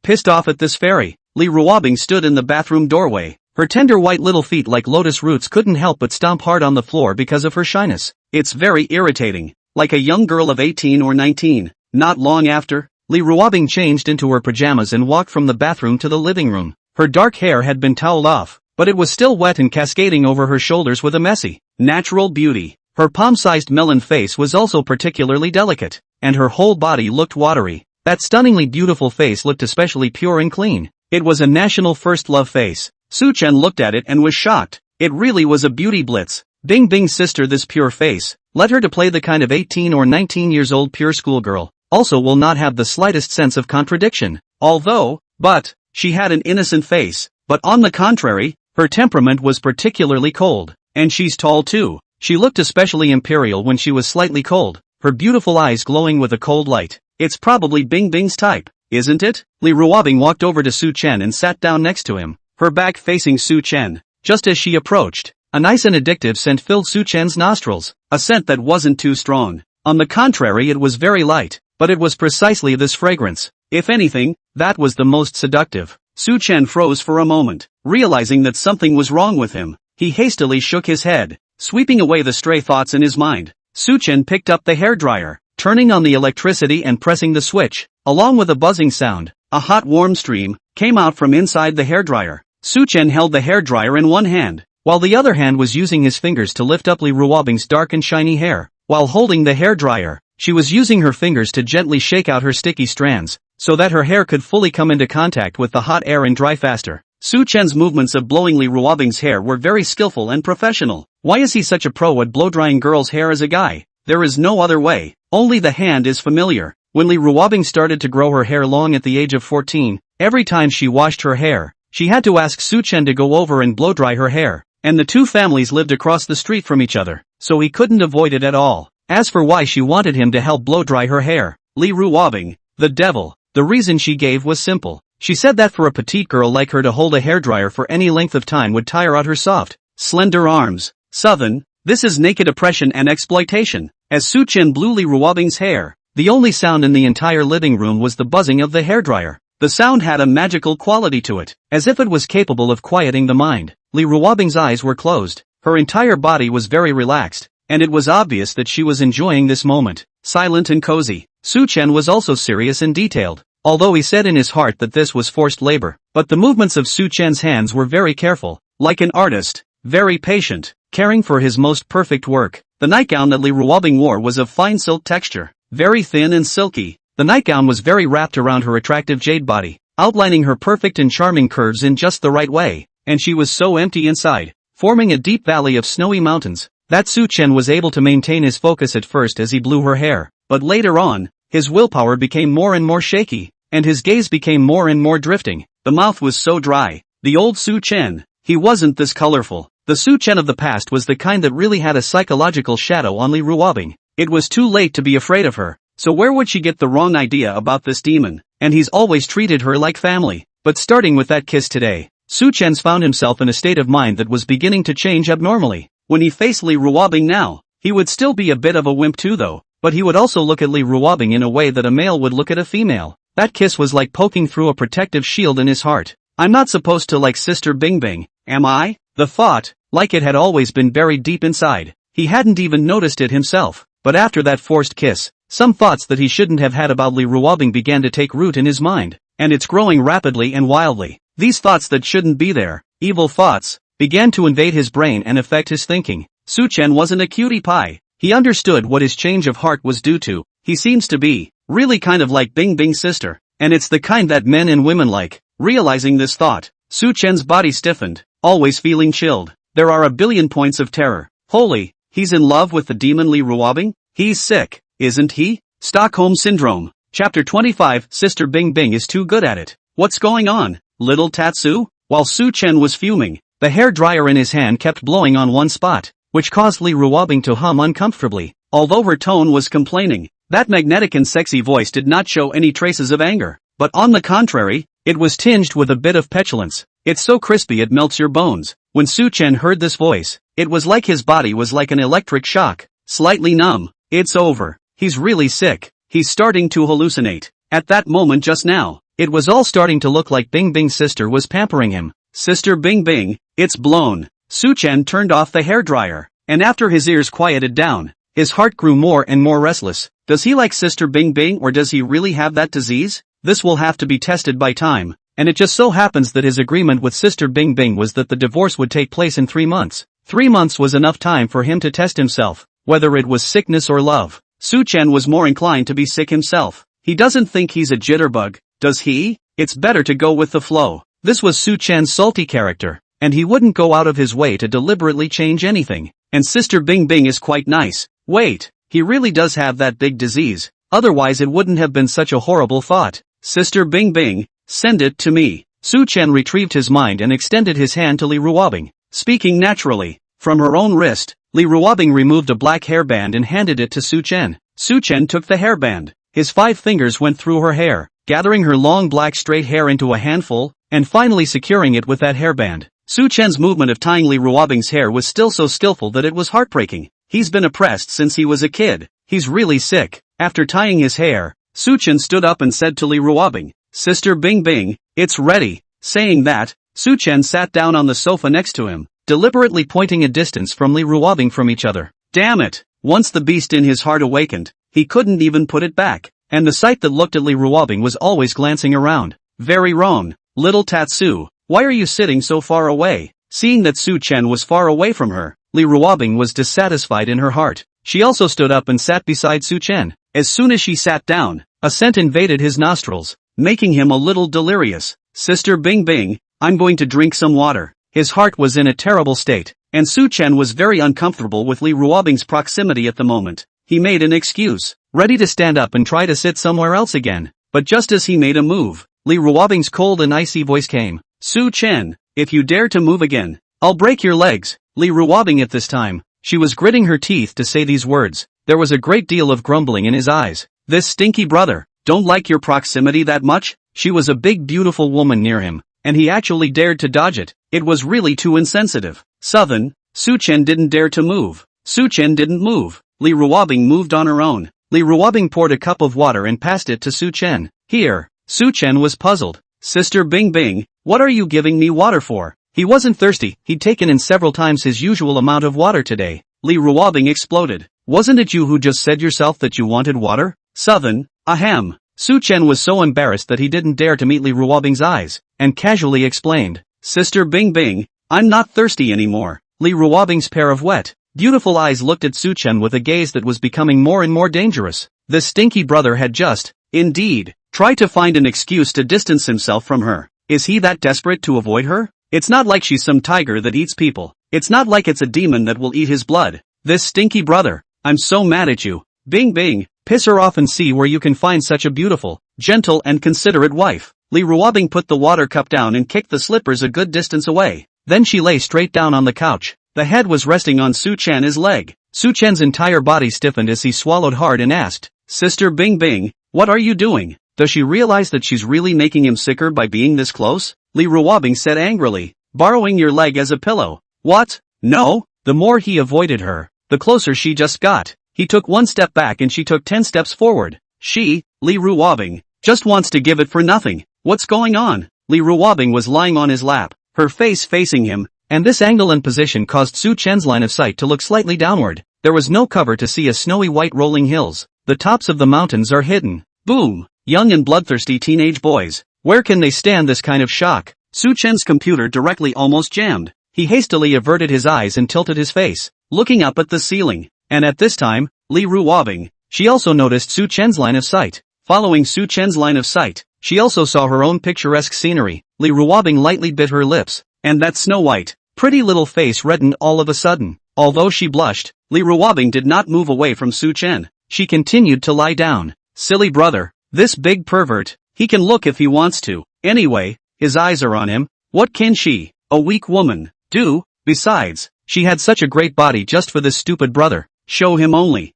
S1: Pissed off at this fairy, Lee Ruobing stood in the bathroom doorway. Her tender white little feet like lotus roots couldn't help but stomp hard on the floor because of her shyness. It's very irritating, like a young girl of 18 or 19. Not long after, Lee Ruobing changed into her pajamas and walked from the bathroom to the living room. Her dark hair had been toweled off, but it was still wet and cascading over her shoulders with a messy, natural beauty. Her palm-sized melon face was also particularly delicate, and her whole body looked watery. That stunningly beautiful face looked especially pure and clean. It was a national first love face. Su-chen looked at it and was shocked. It really was a beauty blitz. Bing Bing's sister, this pure face, led her to play the kind of 18 or 19 years old pure schoolgirl, also will not have the slightest sense of contradiction. But, she had an innocent face, but on the contrary, her temperament was particularly cold, and she's tall too. She looked especially imperial when she was slightly cold, her beautiful eyes glowing with a cold light. It's probably Bing Bing's type, isn't it? Lee Ruobing walked over to Su-chen and sat down next to him, her back facing Su-chen. Just as she approached, a nice and addictive scent filled Su-chen's nostrils, a scent that wasn't too strong. On the contrary, it was very light, but it was precisely this fragrance. If anything, that was the most seductive. Su-chen froze for a moment, realizing that something was wrong with him. He hastily shook his head, sweeping away the stray thoughts in his mind. Su-chen picked up the hairdryer, turning on the electricity and pressing the switch. Along with a buzzing sound, a hot warm stream came out from inside the hairdryer. Su-chen held the hairdryer in one hand, while the other hand was using his fingers to lift up Lee Ruobing's dark and shiny hair. While holding the hairdryer, she was using her fingers to gently shake out her sticky strands, so that her hair could fully come into contact with the hot air and dry faster. Su-chen's movements of blowing Lee Ruobing's hair were very skillful and professional. Why is he such a pro at blow-drying girls' hair as a guy? There is no other way, only the hand is familiar. When Lee Ruobing started to grow her hair long at the age of 14, every time she washed her hair, she had to ask Su-chen to go over and blow-dry her hair, and the two families lived across the street from each other, so he couldn't avoid it at all. As for why she wanted him to help blow-dry her hair, Lee Ruobing, the devil, the reason she gave was simple. She said that for a petite girl like her to hold a hairdryer for any length of time would tire out her soft, slender arms. Southern, this is naked oppression and exploitation. As Su-chen blew Lee Ruobing's hair, the only sound in the entire living room was the buzzing of the hairdryer. The sound had a magical quality to it, as if it was capable of quieting the mind. Li Ruobing's eyes were closed, her entire body was very relaxed, and it was obvious that she was enjoying this moment, silent and cozy. Su Chen was also serious and detailed, although he said in his heart that this was forced labor. But the movements of Su Chen's hands were very careful, like an artist, very patient, caring for his most perfect work. The nightgown that Li Ruobing wore was of fine silk texture, very thin and silky. The nightgown was very wrapped around her attractive jade body, outlining her perfect and charming curves in just the right way, and she was so empty inside, forming a deep valley of snowy mountains, that Su Chen was able to maintain his focus at first as he blew her hair, but later on, his willpower became more and more shaky, and his gaze became more and more drifting. The mouth was so dry. The old Su Chen, he wasn't this colorful. The Su Chen of the past was the kind that really had a psychological shadow on Li Ruobing. It was too late to be afraid of her. So where would she get the wrong idea about this demon? And he's always treated her like family. But starting with that kiss today, Su Chen's found himself in a state of mind that was beginning to change abnormally. When he faced Li Ruobing now, he would still be a bit of a wimp too though, but he would also look at Li Ruobing in a way that a male would look at a female. That kiss was like poking through a protective shield in his heart. I'm not supposed to like Sister Bing Bing, am I? The thought, like it had always been buried deep inside. He hadn't even noticed it himself, but after that forced kiss, some thoughts that he shouldn't have had about Li Ruobing began to take root in his mind, and it's growing rapidly and wildly. These thoughts that shouldn't be there, evil thoughts, began to invade his brain and affect his thinking. Su Chen wasn't a cutie pie. He understood what his change of heart was due to. He seems to be, really kind of like Bing Bing's sister, and it's the kind that men and women like. Realizing this thought, Su Chen's body stiffened, always feeling chilled. There are a billion points of terror. Holy, he's in love with the demon Li Ruobing? He's sick, isn't he? Stockholm Syndrome. Chapter 25. Sister Bing Bing is too good at it. What's going on, little Tatsu? While Su Chen was fuming, the hair dryer in his hand kept blowing on one spot, which caused Li Ruobing to hum uncomfortably. Although her tone was complaining, that magnetic and sexy voice did not show any traces of anger, but on the contrary, it was tinged with a bit of petulance. It's so crispy it melts your bones. When Su Chen heard this voice, it was like his body was like an electric shock, slightly numb. It's over. He's really sick. He's starting to hallucinate. At that moment just now, it was all starting to look like Bing Bing's sister was pampering him. Sister Bing Bing, it's blown. Su Chen turned off the hairdryer, and after his ears quieted down, his heart grew more and more restless. Does he like Sister Bing Bing or does he really have that disease? This will have to be tested by time, and it just so happens that his agreement with Sister Bing Bing was that the divorce would take place in 3 months. 3 months was enough time for him to test himself, whether it was sickness or love. Su Chen was more inclined to be sick himself. He doesn't think he's a jitterbug, does he? It's better to go with the flow. This was Su Chen's salty character, and he wouldn't go out of his way to deliberately change anything. And Sister Bing Bing is quite nice. Wait, he really does have that big disease, otherwise it wouldn't have been such a horrible thought. Sister Bing Bing, send it to me. Su Chen retrieved his mind and extended his hand to Li Ruobing. Speaking naturally, from her own wrist, Li Ruobing removed a black hairband and handed it to Su Chen. Su Chen took the hairband. His 5 fingers went through her hair, gathering her long black straight hair into a handful, and finally securing it with that hairband. Su Chen's movement of tying Li Ruobing's hair was still so skillful that it was heartbreaking. He's been oppressed since he was a kid. He's really sick. After tying his hair, Su Chen stood up and said to Li Ruobing, Sister Bing Bing, it's ready. Saying that, Su Chen sat down on the sofa next to him, deliberately pointing a distance from Li Ruobing from each other. Damn it! Once the beast in his heart awakened, he couldn't even put it back, and the sight that looked at Li Ruobing was always glancing around. Very wrong, little Tatsu, why are you sitting so far away? Seeing that Su Chen was far away from her, Li Ruobing was dissatisfied in her heart. She also stood up and sat beside Su Chen. As soon as she sat down, a scent invaded his nostrils, making him a little delirious. Sister Bing Bing, I'm going to drink some water. His heart was in a terrible state, and Su Chen was very uncomfortable with Li Ruobing's proximity at the moment. He made an excuse, ready to stand up and try to sit somewhere else again. But just as he made a move, Li Ruobing's cold and icy voice came. Su Chen, if you dare to move again, I'll break your legs. Li Ruobing at this time, she was gritting her teeth to say these words. There was a great deal of grumbling in his eyes. This stinky brother, don't like your proximity that much? She was a big beautiful woman near him, and he actually dared to dodge it. It was really too insensitive. Southern, Su Chen didn't dare to move. Su Chen didn't move. Li Ruobing moved on her own. Li Ruobing poured a cup of water and passed it to Su Chen. Here, Su Chen was puzzled. Sister Bing Bing, what are you giving me water for? He wasn't thirsty, he'd taken in several times his usual amount of water today. Li Ruobing exploded. Wasn't it you who just said yourself that you wanted water? Southern, ahem. Su Chen was so embarrassed that he didn't dare to meet Li Ruobing's eyes, and casually explained, Sister Bing Bing, I'm not thirsty anymore. Li Ruobing's pair of wet, beautiful eyes looked at Su Chen with a gaze that was becoming more and more dangerous. The stinky brother had just, indeed, tried to find an excuse to distance himself from her. Is he that desperate to avoid her? It's not like she's some tiger that eats people. It's not like it's a demon that will eat his blood. This stinky brother, I'm so mad at you. Bing Bing, piss her off and see where you can find such a beautiful, gentle and considerate wife. Li Ruobing put the water cup down and kicked the slippers a good distance away. Then she lay straight down on the couch. The head was resting on Su Chen's leg. Su Chen's entire body stiffened as he swallowed hard and asked, Sister Bing Bing, what are you doing? Does she realize that she's really making him sicker by being this close? Li Ruobing said angrily, borrowing your leg as a pillow. What? No? The more he avoided her, the closer she just got. He took one step back and she took 10 steps forward. She, Li Ruobing, just wants to give it for nothing. What's going on? Li Ruobing was lying on his lap, her face facing him, and this angle and position caused Su Chen's line of sight to look slightly downward. There was no cover to see a snowy white rolling hills. The tops of the mountains are hidden. Boom! Young and bloodthirsty teenage boys. Where can they stand this kind of shock? Su Chen's computer directly almost jammed. He hastily averted his eyes and tilted his face, looking up at the ceiling. And at this time, Li Ruobing, she also noticed Su Chen's line of sight. Following Su Chen's line of sight, she also saw her own picturesque scenery. Li Ruobing lightly bit her lips, and that snow-white, pretty little face reddened all of a sudden. Although she blushed, Li Ruobing did not move away from Su Chen. She continued to lie down. Silly brother, this big pervert, he can look if he wants to. Anyway, his eyes are on him. What can she, a weak woman, do? Besides, she had such a great body just for this stupid brother. Show him only.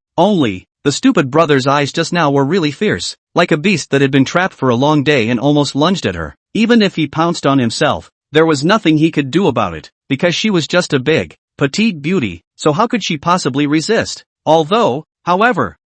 S1: The stupid brother's eyes just now were really fierce, like a beast that had been trapped for a long day and almost lunged at her. Even if he pounced on himself, there was nothing he could do about it, because she was just a big, petite beauty, so how could she possibly resist? Although, however,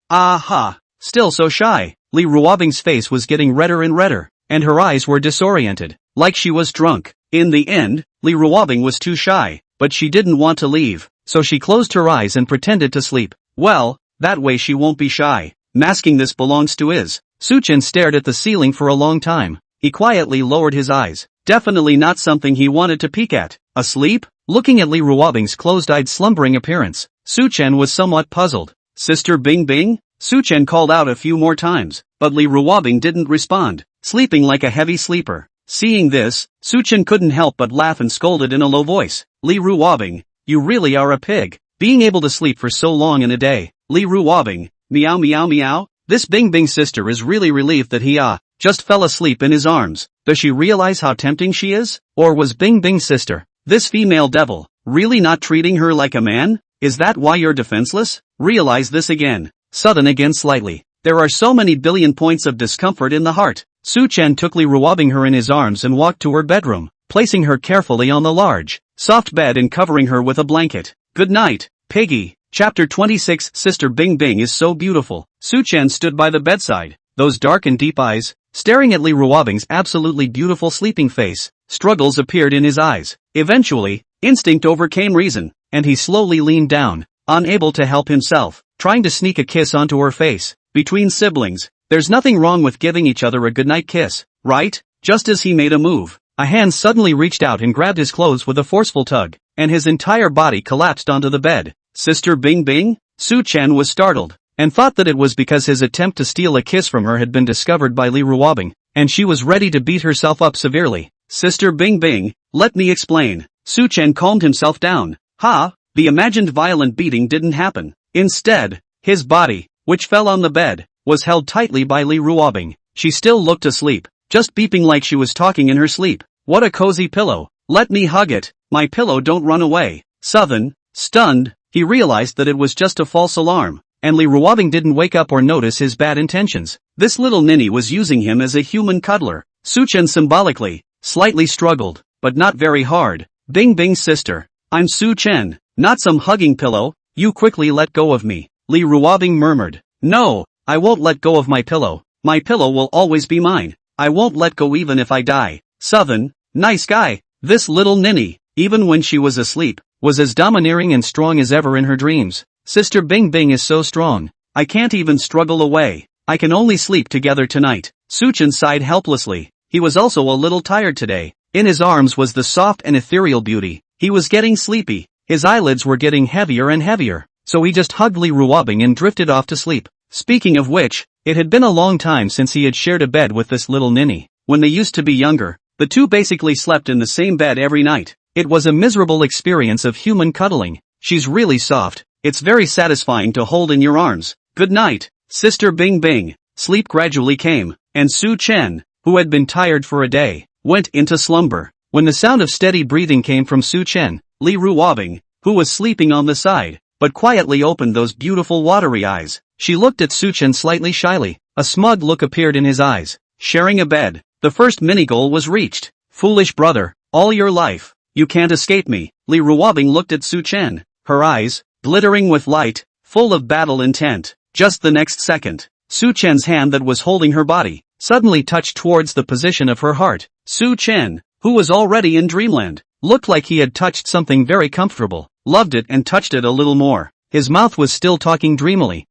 S1: still so shy. Li Ruobing's face was getting redder and redder, and her eyes were disoriented, like she was drunk. In the end, Li Ruobing was too shy, but she didn't want to leave, so she closed her eyes and pretended to sleep. Well, that way she won't be shy. Masking this belongs to Is. Su Chen stared at the ceiling for a long time. He quietly lowered his eyes. Definitely not something he wanted to peek at. Asleep? Looking at Li Ruobing's closed-eyed slumbering appearance, Su Chen was somewhat puzzled. Sister Bing Bing? Su Chen called out a few more times, but Li Ruobing didn't respond, sleeping like a heavy sleeper. Seeing this, Su Chen couldn't help but laugh and scolded in a low voice. Li Ruobing, you really are a pig. Being able to sleep for so long in a day. Li Ruobing, meow meow meow. This Bing Bing sister is really relieved that he just fell asleep in his arms. Does she realize how tempting she is? Or was Bing Bing's sister, this female devil, really not treating her like a man? Is that why you're defenseless? Realize this again. Sudden again slightly. There are so many billion points of discomfort in the heart. Su Chen took Li Ruobing her in his arms and walked to her bedroom, placing her carefully on the large, soft bed and covering her with a blanket. Good night, piggy. Chapter 26. Sister Bing Bing is so beautiful. Su Chen stood by the bedside, those dark and deep eyes, staring at Li Ruobing's absolutely beautiful sleeping face. Struggles appeared in his eyes. Eventually, instinct overcame reason, and he slowly leaned down, unable to help himself, trying to sneak a kiss onto her face. Between siblings, there's nothing wrong with giving each other a goodnight kiss, right? Just as he made a move, a hand suddenly reached out and grabbed his clothes with a forceful tug, and his entire body collapsed onto the bed. Sister Bing Bing? Su Chen was startled, and thought that it was because his attempt to steal a kiss from her had been discovered by Li Ruobing, and she was ready to beat herself up severely. Sister Bing Bing, let me explain. Su Chen calmed himself down. The imagined violent beating didn't happen. Instead, his body, which fell on the bed, was held tightly by Li Ruobing. She still looked asleep, just beeping like she was talking in her sleep. What a cozy pillow. Let me hug it. My pillow, don't run away. Stunned, he realized that it was just a false alarm, and Li Ruobing didn't wake up or notice his bad intentions. This little ninny was using him as a human cuddler. Su Chen symbolically, slightly struggled, but not very hard. Bing Bing's sister. I'm Su Chen, not some hugging pillow. You quickly let go of me. Li Ruobing murmured. No, I won't let go of my pillow. My pillow will always be mine. I won't let go even if I die. 7. Nice guy. This little ninny, even when she was asleep, was as domineering and strong as ever in her dreams. Sister Bing Bing is so strong. I can't even struggle away. I can only sleep together tonight. Suchin sighed helplessly. He was also a little tired today. In his arms was the soft and ethereal beauty. He was getting sleepy. His eyelids were getting heavier and heavier. So he just hugged Li Ruobing and drifted off to sleep. Speaking of which, it had been a long time since he had shared a bed with this little ninny. When they used to be younger, the two basically slept in the same bed every night. It was a miserable experience of human cuddling. She's really soft. It's very satisfying to hold in your arms. Good night, Sister Bing Bing. Sleep gradually came, and Su Chen, who had been tired for a day, went into slumber. When the sound of steady breathing came from Su Chen, Li Ruobing, who was sleeping on the side, but quietly opened those beautiful watery eyes. She looked at Su Chen slightly shyly. A smug look appeared in his eyes. Sharing a bed. The first mini-goal was reached. Foolish brother, all your life, you can't escape me. Li Ruobing looked at Su Chen, her eyes, glittering with light, full of battle intent. Just the next second, Su Chen's hand that was holding her body, suddenly touched towards the position of her heart. Su Chen, who was already in dreamland, looked like he had touched something very comfortable, loved it and touched it a little more. His mouth was still talking dreamily.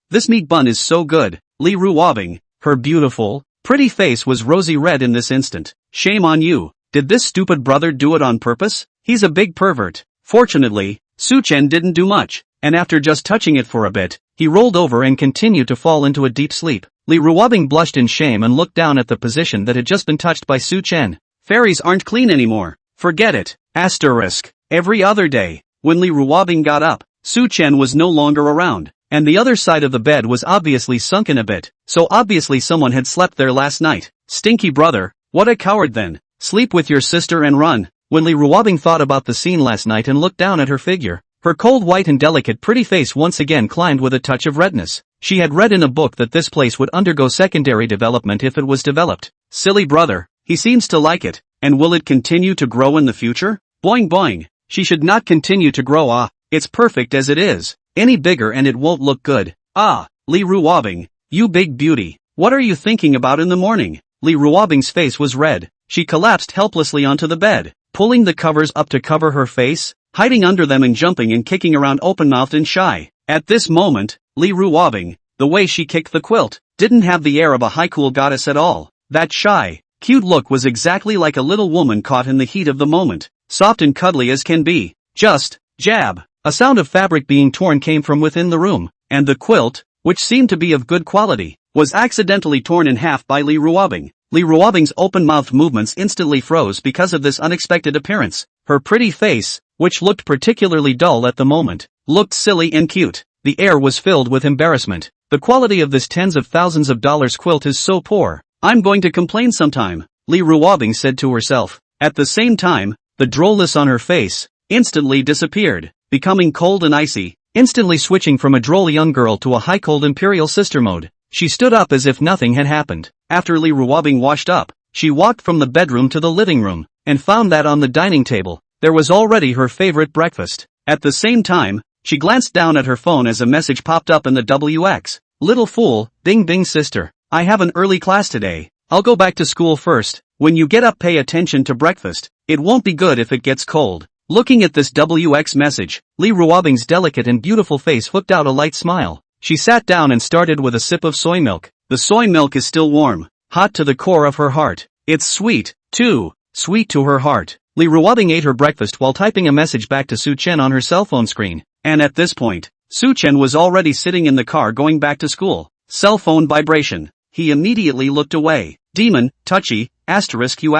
S1: This meat bun is so good. Li Ruobing, her beautiful, pretty face was rosy red in this instant. Shame on you. Did this stupid brother do it on purpose? He's a big pervert. Fortunately, Su Chen didn't do much, and after just touching it for a bit, he rolled over and continued to fall into a deep sleep. Li Ruobing blushed in shame and looked down at the position that had just been touched by Su Chen. Fairies aren't clean anymore. Forget it. Asterisk. Every other day, when Li Ruobing got up, Su Chen was no longer around, and the other side of the bed was obviously sunken a bit, so obviously someone had slept there last night. Stinky brother, what a coward then. Sleep with your sister and run. When Li Ruobing thought about the scene last night and looked down at her figure, her cold white and delicate pretty face once again climbed with a touch of redness. She had read in a book that this place would undergo secondary development if it was developed. Silly brother, he seems to like it, and will it continue to grow in the future? Boing boing, she should not continue to grow. It's perfect as it is. Any bigger and it won't look good. Li Ruobing, you big beauty, what are you thinking about in the morning? Li Ruobing's face was red. She collapsed helplessly onto the bed, pulling the covers up to cover her face, hiding under them and jumping and kicking around open-mouthed and shy. At this moment, Li Ruobing, the way she kicked the quilt, didn't have the air of a high-cool goddess at all. That shy, cute look was exactly like a little woman caught in the heat of the moment, soft and cuddly as can be. Just, jab. A sound of fabric being torn came from within the room, and the quilt, which seemed to be of good quality, was accidentally torn in half by Li Ruobing. Li Ruobing's open-mouthed movements instantly froze because of this unexpected appearance. Her pretty face, which looked particularly dull at the moment, looked silly and cute. The air was filled with embarrassment. The quality of this tens of thousands of dollars quilt is so poor. I'm going to complain sometime, Li Ruobing said to herself. At the same time, the drollness on her face instantly disappeared, becoming cold and icy, instantly switching from a droll young girl to a high-cold imperial sister mode. She stood up as if nothing had happened. After Li Ruobing washed up, she walked from the bedroom to the living room, and found that on the dining table, there was already her favorite breakfast. At the same time, she glanced down at her phone as a message popped up in the WX. Little fool, Bing Bing sister, I have an early class today. I'll go back to school first. When you get up, pay attention to breakfast. It won't be good if it gets cold. Looking at this WX message, Li Ruobing's delicate and beautiful face hooked out a light smile. She sat down and started with a sip of soy milk. The soy milk is still warm, hot to the core of her heart. It's sweet, too, sweet to her heart. Li Ruobing ate her breakfast while typing a message back to Su Chen on her cell phone screen. And at this point, Su Chen was already sitting in the car going back to school. Cell phone vibration. He immediately looked away. Demon, touchy, *U*.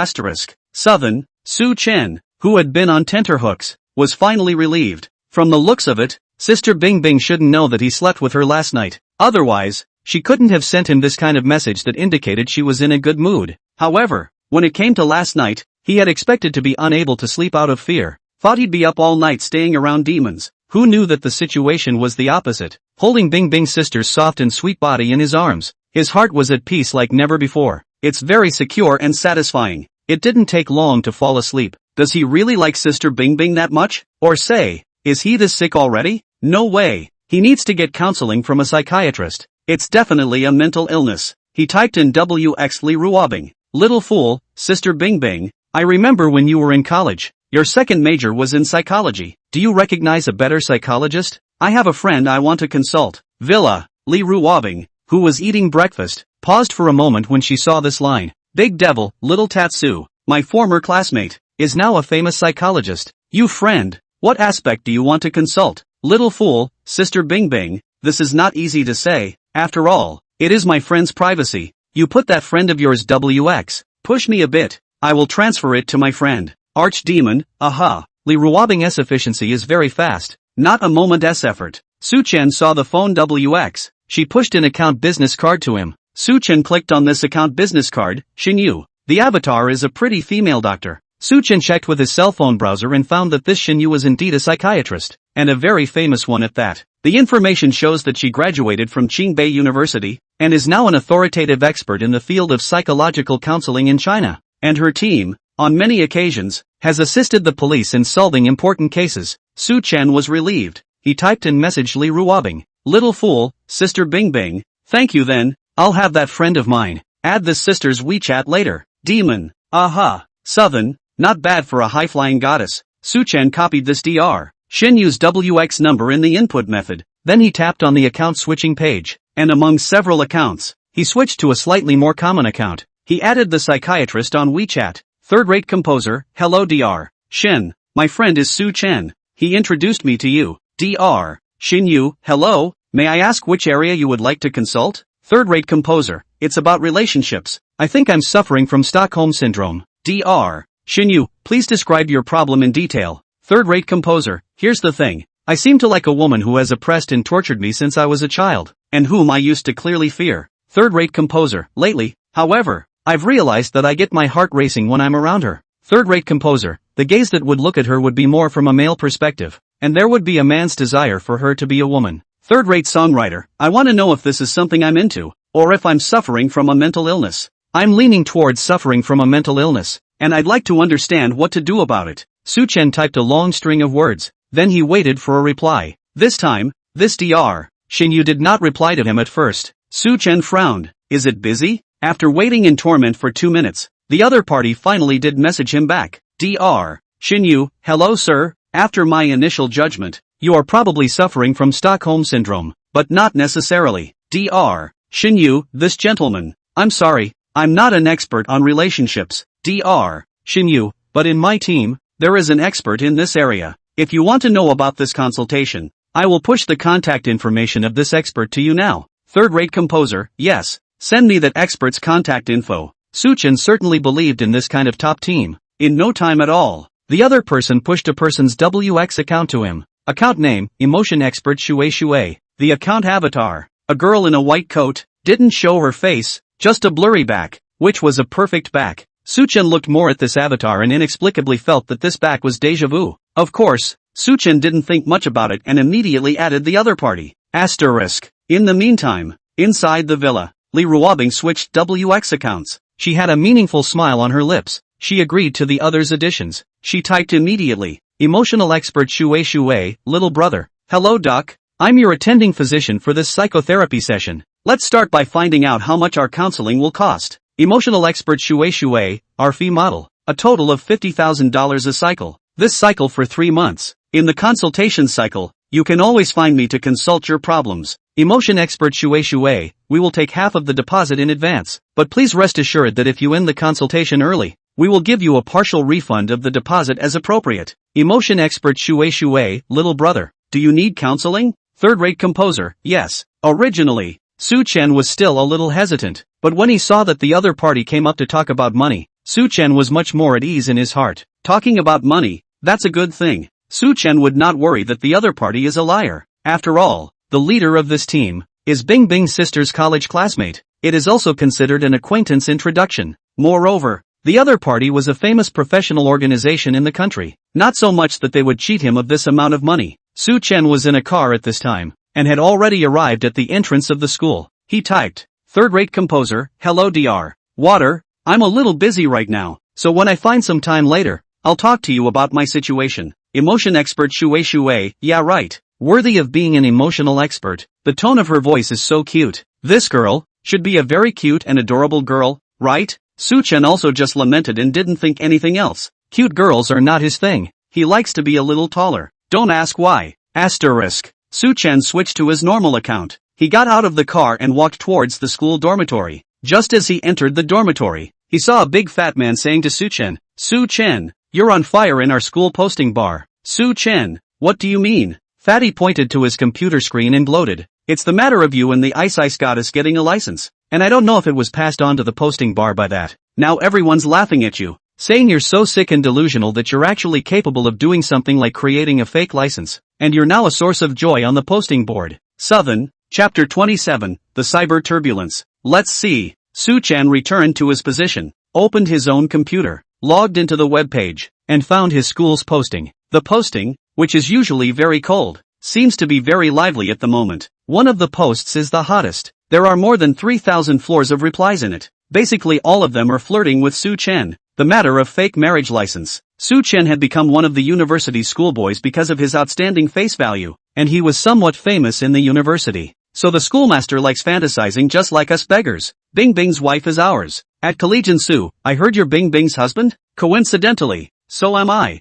S1: 7. Su Chen, who had been on tenterhooks, was finally relieved. From the looks of it, Sister Bing Bing shouldn't know that he slept with her last night. Otherwise, she couldn't have sent him this kind of message that indicated she was in a good mood. However, when it came to last night, he had expected to be unable to sleep out of fear. Thought he'd be up all night staying around demons. Who knew that the situation was the opposite? Holding Bing Bing's sister's soft and sweet body in his arms, his heart was at peace like never before. It's very secure and satisfying. It didn't take long to fall asleep. Does he really like Sister Bing Bing that much? Or say, is he this sick already? No way. He needs to get counseling from a psychiatrist. It's definitely a mental illness. He typed in Coquettishly ruobbing. Little fool, Sister Bing Bing. I remember when you were in college. Your second major was in psychology. Do you recognize a better psychologist? I have a friend I want to consult. Villa, Li ruobbing, who was eating breakfast, paused for a moment when she saw this line. Big Devil, Little Tatsu, my former classmate, is now a famous psychologist. You friend, what aspect do you want to consult? Little fool, Sister Bing Bing, this is not easy to say. After all, it is my friend's privacy. You put that friend of yours WX. Push me a bit. I will transfer it to my friend. Archdemon, aha. Li ruobbing's efficiency is very fast. Not a moment's effort. Su-chen saw the phone WX. She pushed an account business card to him. Su-chen clicked on this account business card. Shinyu. The avatar is a pretty female doctor. Su-chen checked with his cell phone browser and found that this Shinyu was indeed a psychiatrist, and a very famous one at that. The information shows that she graduated from Qingbei University, and is now an authoritative expert in the field of psychological counseling in China. And her team, on many occasions, has assisted the police in solving important cases. Su-chen was relieved. He typed in message Li ruobbing. Little fool, Sister Bing Bing. Thank you then, I'll have that friend of mine. Add this sister's WeChat later. Demon. Aha. Southern. Not bad for a high-flying goddess. Su-chen copied this Dr. Shinyu's WX number in the input method. Then he tapped on the account switching page. And among several accounts, he switched to a slightly more common account. He added the psychiatrist on WeChat. Third-rate composer, hello Dr. Shin. My friend is Su-chen. He introduced me to you. Dr. Shinyu, hello, may I ask which area you would like to consult? Third-rate composer, it's about relationships. I think I'm suffering from Stockholm Syndrome. Dr. Shinyu, please describe your problem in detail. Third-rate composer, here's the thing. I seem to like a woman who has oppressed and tortured me since I was a child, and whom I used to clearly fear. Third-rate composer, lately, however, I've realized that I get my heart racing when I'm around her. Third-rate composer, the gaze that would look at her would be more from a male perspective, and there would be a man's desire for her to be a woman. Third-rate songwriter, I want to know if this is something I'm into, or if I'm suffering from a mental illness. I'm leaning towards suffering from a mental illness, and I'd like to understand what to do about it. Su-chen typed a long string of words, then he waited for a reply. This time, this Dr. Shinyu did not reply to him at first. Su-chen frowned. Is it busy? After waiting in torment for 2 minutes, the other party finally did message him back. Dr. Shinyu, hello sir, after my initial judgment, you are probably suffering from Stockholm Syndrome, but not necessarily. Dr. Shinyu, this gentleman. I'm sorry, I'm not an expert on relationships. Dr. Shinyu, but in my team, there is an expert in this area. If you want to know about this consultation, I will push the contact information of this expert to you now. Third-rate composer, yes, send me that expert's contact info. Su-chen certainly believed in this kind of top team. In no time at all, the other person pushed a person's WX account to him. Account name, Emotion Expert Shui. The account avatar, a girl in a white coat, didn't show her face, just a blurry back, which was a perfect back. Su-chen looked more at this avatar and inexplicably felt that this back was deja vu. Of course, Su-chen didn't think much about it and immediately added the other party. Asterisk. In the meantime, inside the villa, Li ruobbing switched WX accounts. She had a meaningful smile on her lips. She agreed to the others' additions. She typed immediately. Emotional expert Shui, little brother. Hello doc, I'm your attending physician for this psychotherapy session. Let's start by finding out how much our counseling will cost. Emotional expert Shui, our fee model. A total of $50,000 a cycle. This cycle for 3 months. In the consultation cycle, you can always find me to consult your problems. Emotion expert Shui, we will take half of the deposit in advance, but please rest assured that if you end the consultation early, we will give you a partial refund of the deposit as appropriate. Emotion expert Shui, little brother, do you need counseling? Third-rate composer, yes. Originally, Su-chen was still a little hesitant, but when he saw that the other party came up to talk about money, Su-chen was much more at ease in his heart. Talking about money, that's a good thing. Su-chen would not worry that the other party is a liar. After all, the leader of this team is Bing Bing's sister's college classmate. It is also considered an acquaintance introduction. Moreover, the other party was a famous professional organization in the country. Not so much that they would cheat him of this amount of money. Su-chen was in a car at this time, and had already arrived at the entrance of the school. He typed, third-rate composer, hello Dr. Water, I'm a little busy right now, so when I find some time later, I'll talk to you about my situation. Emotion expert Shui, yeah right. Worthy of being an emotional expert. The tone of her voice is so cute. This girl, should be a very cute and adorable girl, right? Su-chan also just lamented and didn't think anything else. Cute girls are not his thing. He likes to be a little taller. Don't ask why. Asterisk. Su-chan switched to his normal account. He got out of the car and walked towards the school dormitory. Just as he entered the dormitory, he saw a big fat man saying to Su-chan, "Su-chan, you're on fire in our school posting bar." Su-chan, what do you mean? Fatty pointed to his computer screen and gloated. It's the matter of you and the ice goddess getting a license. And I don't know if it was passed on to the posting bar by that. Now everyone's laughing at you, saying you're so sick and delusional that you're actually capable of doing something like creating a fake license. And you're now a source of joy on the posting board. Southern, Chapter 27, The Cyber Turbulence. Let's see. Su-chan returned to his position, opened his own computer, logged into the web page, and found his school's posting. The posting, which is usually very cold, seems to be very lively at the moment. One of the posts is the hottest. There are more than 3,000 floors of replies in it. Basically all of them are flirting with Su-chan. The matter of fake marriage license. Su-chan had become one of the university's schoolboys because of his outstanding face value, and he was somewhat famous in the university. So the schoolmaster likes fantasizing just like us beggars. Bing Bing's wife is ours. At Collegian Su, I heard you're Bing Bing's husband? Coincidentally, so am I.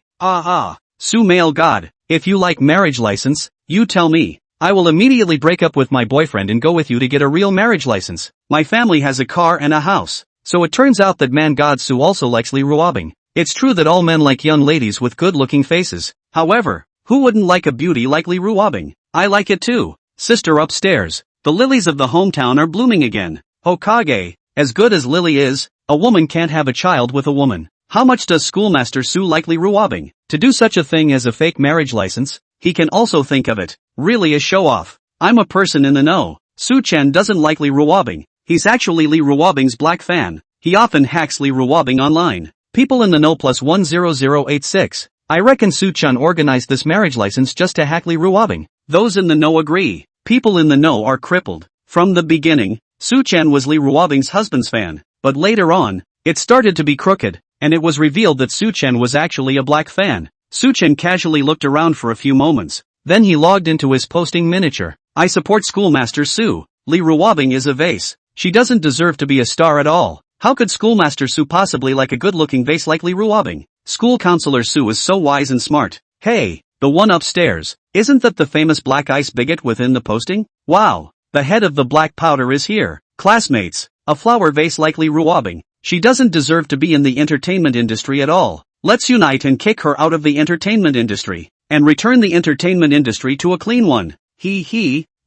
S1: Su male god, if you like marriage license, you tell me. I will immediately break up with my boyfriend and go with you to get a real marriage license. My family has a car and a house. So it turns out that man god Su also likes liruabing. It's true that all men like young ladies with good-looking faces. However, who wouldn't like a beauty like liruabing? I like it too. Sister upstairs. The lilies of the hometown are blooming again. Hokage, as good as Lily is, a woman can't have a child with a woman. How much does schoolmaster Su like liruabing? To do such a thing as a fake marriage license? He can also think of it, really a show-off. I'm a person in the know. Su-chan doesn't like liruabing. He's actually liruabing's black fan. He often hacks liruabing online. People in the know plus 10086. I reckon Su-chan organized this marriage license just to hack liruabing. Those in the know agree. People in the know are crippled. From the beginning, Su-chan was liruabing's husband's fan. But later on, it started to be crooked, and it was revealed that Su-chan was actually a black fan. Su-chan casually looked around for a few moments. Then he logged into his posting miniature. I support Schoolmaster Su. Liruabing is a vase. She doesn't deserve to be a star at all. How could Schoolmaster Su possibly like a good-looking vase like liruabing? School counselor Su is so wise and smart. Hey, the one upstairs. Isn't that the famous black ice bigot within the posting? Wow, the head of the black powder is here. Classmates, a flower vase like liruabing. She doesn't deserve to be in the entertainment industry at all. Let's unite and kick her out of the entertainment industry, and return the entertainment industry to a clean one.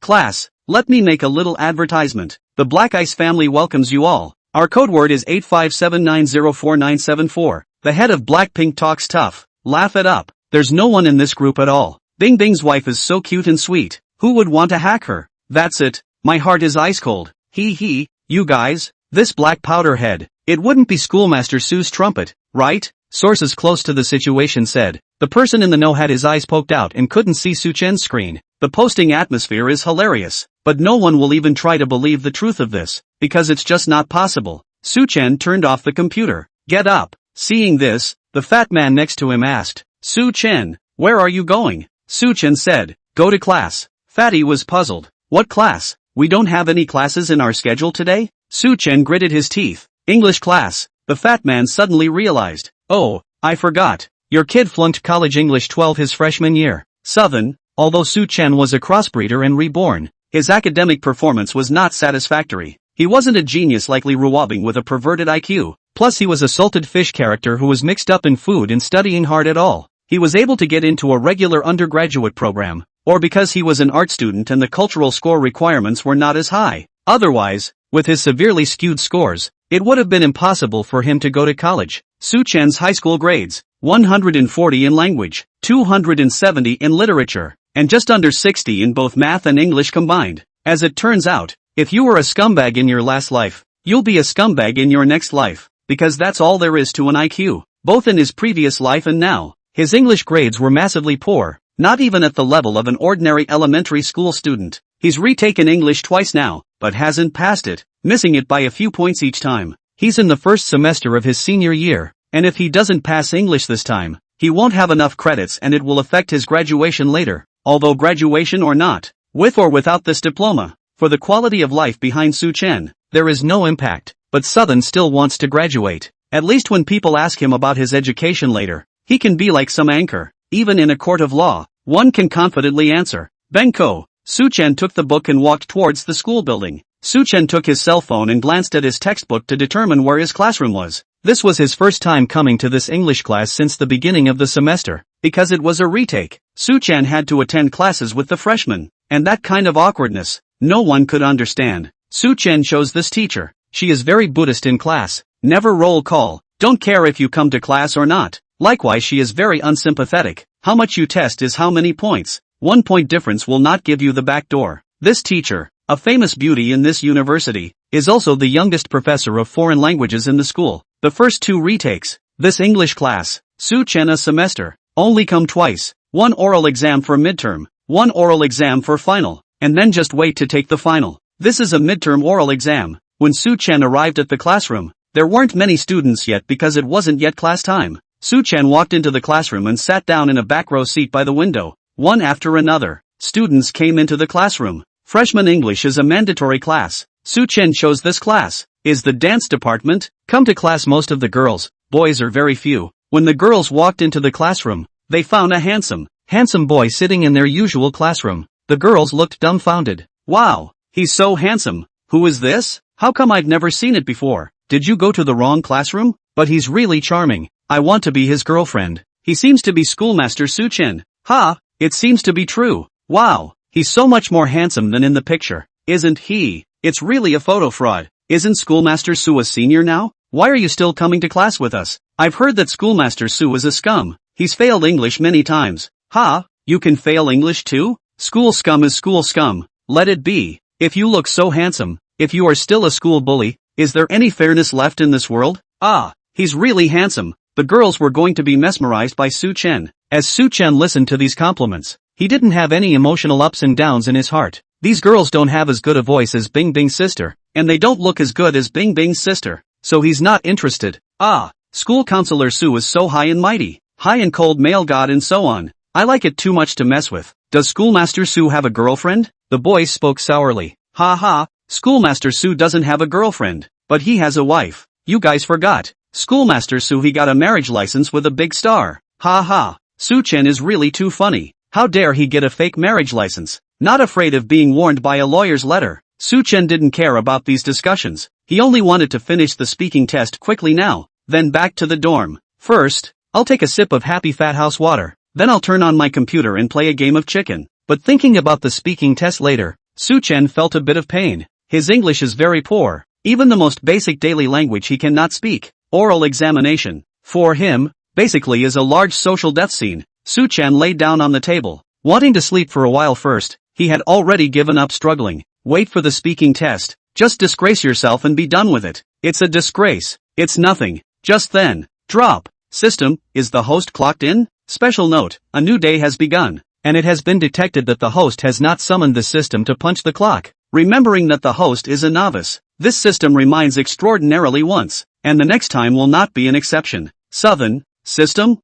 S1: Class, let me make a little advertisement. The Black Ice family welcomes you all. Our code word is 857904974. The head of Blackpink talks tough. Laugh it up. There's no one in this group at all. Bing Bing's wife is so cute and sweet. Who would want to hack her? That's it. My heart is ice cold. You guys, this black powder head. It wouldn't be Schoolmaster Su's trumpet, right? Sources close to the situation said. The person in the know had his eyes poked out and couldn't see Su-chan's screen. The posting atmosphere is hilarious, but no one will even try to believe the truth of this, because it's just not possible. Su-chan turned off the computer. Get up. Seeing this, the fat man next to him asked, Su-chan, where are you going? Su-chan said, go to class. Fatty was puzzled. What class? We don't have any classes in our schedule today? Su-chan gritted his teeth. English class. The fat man suddenly realized. Oh, I forgot. Your kid flunked college English 12 his freshman year. Southern, although Su-chan was a crossbreeder and reborn, his academic performance was not satisfactory. He wasn't a genius like liruabing with a perverted IQ. Plus he was a salted fish character who was mixed up in food and studying hard at all. He was able to get into a regular undergraduate program, or because he was an art student and the cultural score requirements were not as high. Otherwise, with his severely skewed scores, it would have been impossible for him to go to college. Su-chan's high school grades, 140 in language, 270 in literature, and just under 60 in both math and English combined. As it turns out, if you were a scumbag in your last life, you'll be a scumbag in your next life, because that's all there is to an IQ, both in his previous life and now. His English grades were massively poor, not even at the level of an ordinary elementary school student. He's retaken English twice now, but hasn't passed it, missing it by a few points each time. He's in the first semester of his senior year, and if he doesn't pass English this time, he won't have enough credits and it will affect his graduation later, although graduation or not, with or without this diploma. For the quality of life behind Su-chan, there is no impact, but Southern still wants to graduate. At least when people ask him about his education later, he can be like some anchor. Even in a court of law, one can confidently answer. Benko. Suchen took the book and walked towards the school building. Suchen took his cell phone and glanced at his textbook to determine where his classroom was. This was his first time coming to this English class since the beginning of the semester, because it was a retake. Suchen had to attend classes with the freshmen, and that kind of awkwardness, no one could understand. Suchen chose this teacher. She is very Buddhist in class, never roll call, don't care if you come to class or not. Likewise, she is very unsympathetic. How much you test is how many points. 1 point difference will not give you the back door. This teacher, a famous beauty in this university, is also the youngest professor of foreign languages in the school. The first 2 retakes, this English class, Suchen a semester, only come twice. 1 oral exam for midterm, 1 oral exam for final, and then just wait to take the final. This is a midterm oral exam. When Suchen arrived at the classroom, there weren't many students yet because it wasn't yet class time. Suchen walked into the classroom and sat down in a back row seat by the window. One after another, students came into the classroom. Freshman English is a mandatory class. Suchen chose this class. Is the dance department? Come to class. Most of the girls, boys are very few. When the girls walked into the classroom, they found a handsome boy sitting in their usual classroom. The girls looked dumbfounded. Wow, he's so handsome. Who is this? How come I've never seen it before? Did you go to the wrong classroom? But he's really charming. I want to be his girlfriend. He seems to be Schoolmaster Suchen. Ha, it seems to be true. Wow, he's so much more handsome than in the picture. Isn't he? It's really a photo fraud. Isn't Schoolmaster Su a senior now? Why are you still coming to class with us? I've heard that Schoolmaster Su is a scum. He's failed English many times. Ha, you can fail English too? School scum is school scum. Let it be. If you look so handsome, if you are still a school bully, is there any fairness left in this world? Ah, he's really handsome. The girls were going to be mesmerized by Suchen. As Suchen listened to these compliments, he didn't have any emotional ups and downs in his heart. These girls don't have as good a voice as Bing Bing's sister, and they don't look as good as Bing Bing's sister, so he's not interested. Ah, school counselor Su is so high and mighty, high and cold male god and so on. I like it too much to mess with. Does Schoolmaster Su have a girlfriend? The boys spoke sourly. Ha ha, Schoolmaster Su doesn't have a girlfriend, but he has a wife. You guys forgot. Schoolmaster Su, he got a marriage license with a big star. Ha ha, Suchen is really too funny. How dare he get a fake marriage license? Not afraid of being warned by a lawyer's letter. Suchen didn't care about these discussions. He only wanted to finish the speaking test quickly now, then back to the dorm. First, I'll take a sip of Happy Fat House water. Then I'll turn on my computer and play a game of chicken. But thinking about the speaking test later, Suchen felt a bit of pain. His English is very poor. Even the most basic daily language he cannot speak. Oral examination, for him, basically is a large social death scene. Suchen lay down on the table, wanting to sleep for a while first. He had already given up struggling. Wait for the speaking test. Just disgrace yourself and be done with it. It's a disgrace. It's nothing. Just then, drop. System, is the host clocked in? Special note, a new day has begun, and it has been detected that the host has not summoned the system to punch the clock. Remembering that the host is a novice, this system reminds extraordinarily once, and the next time will not be an exception. Southern, system,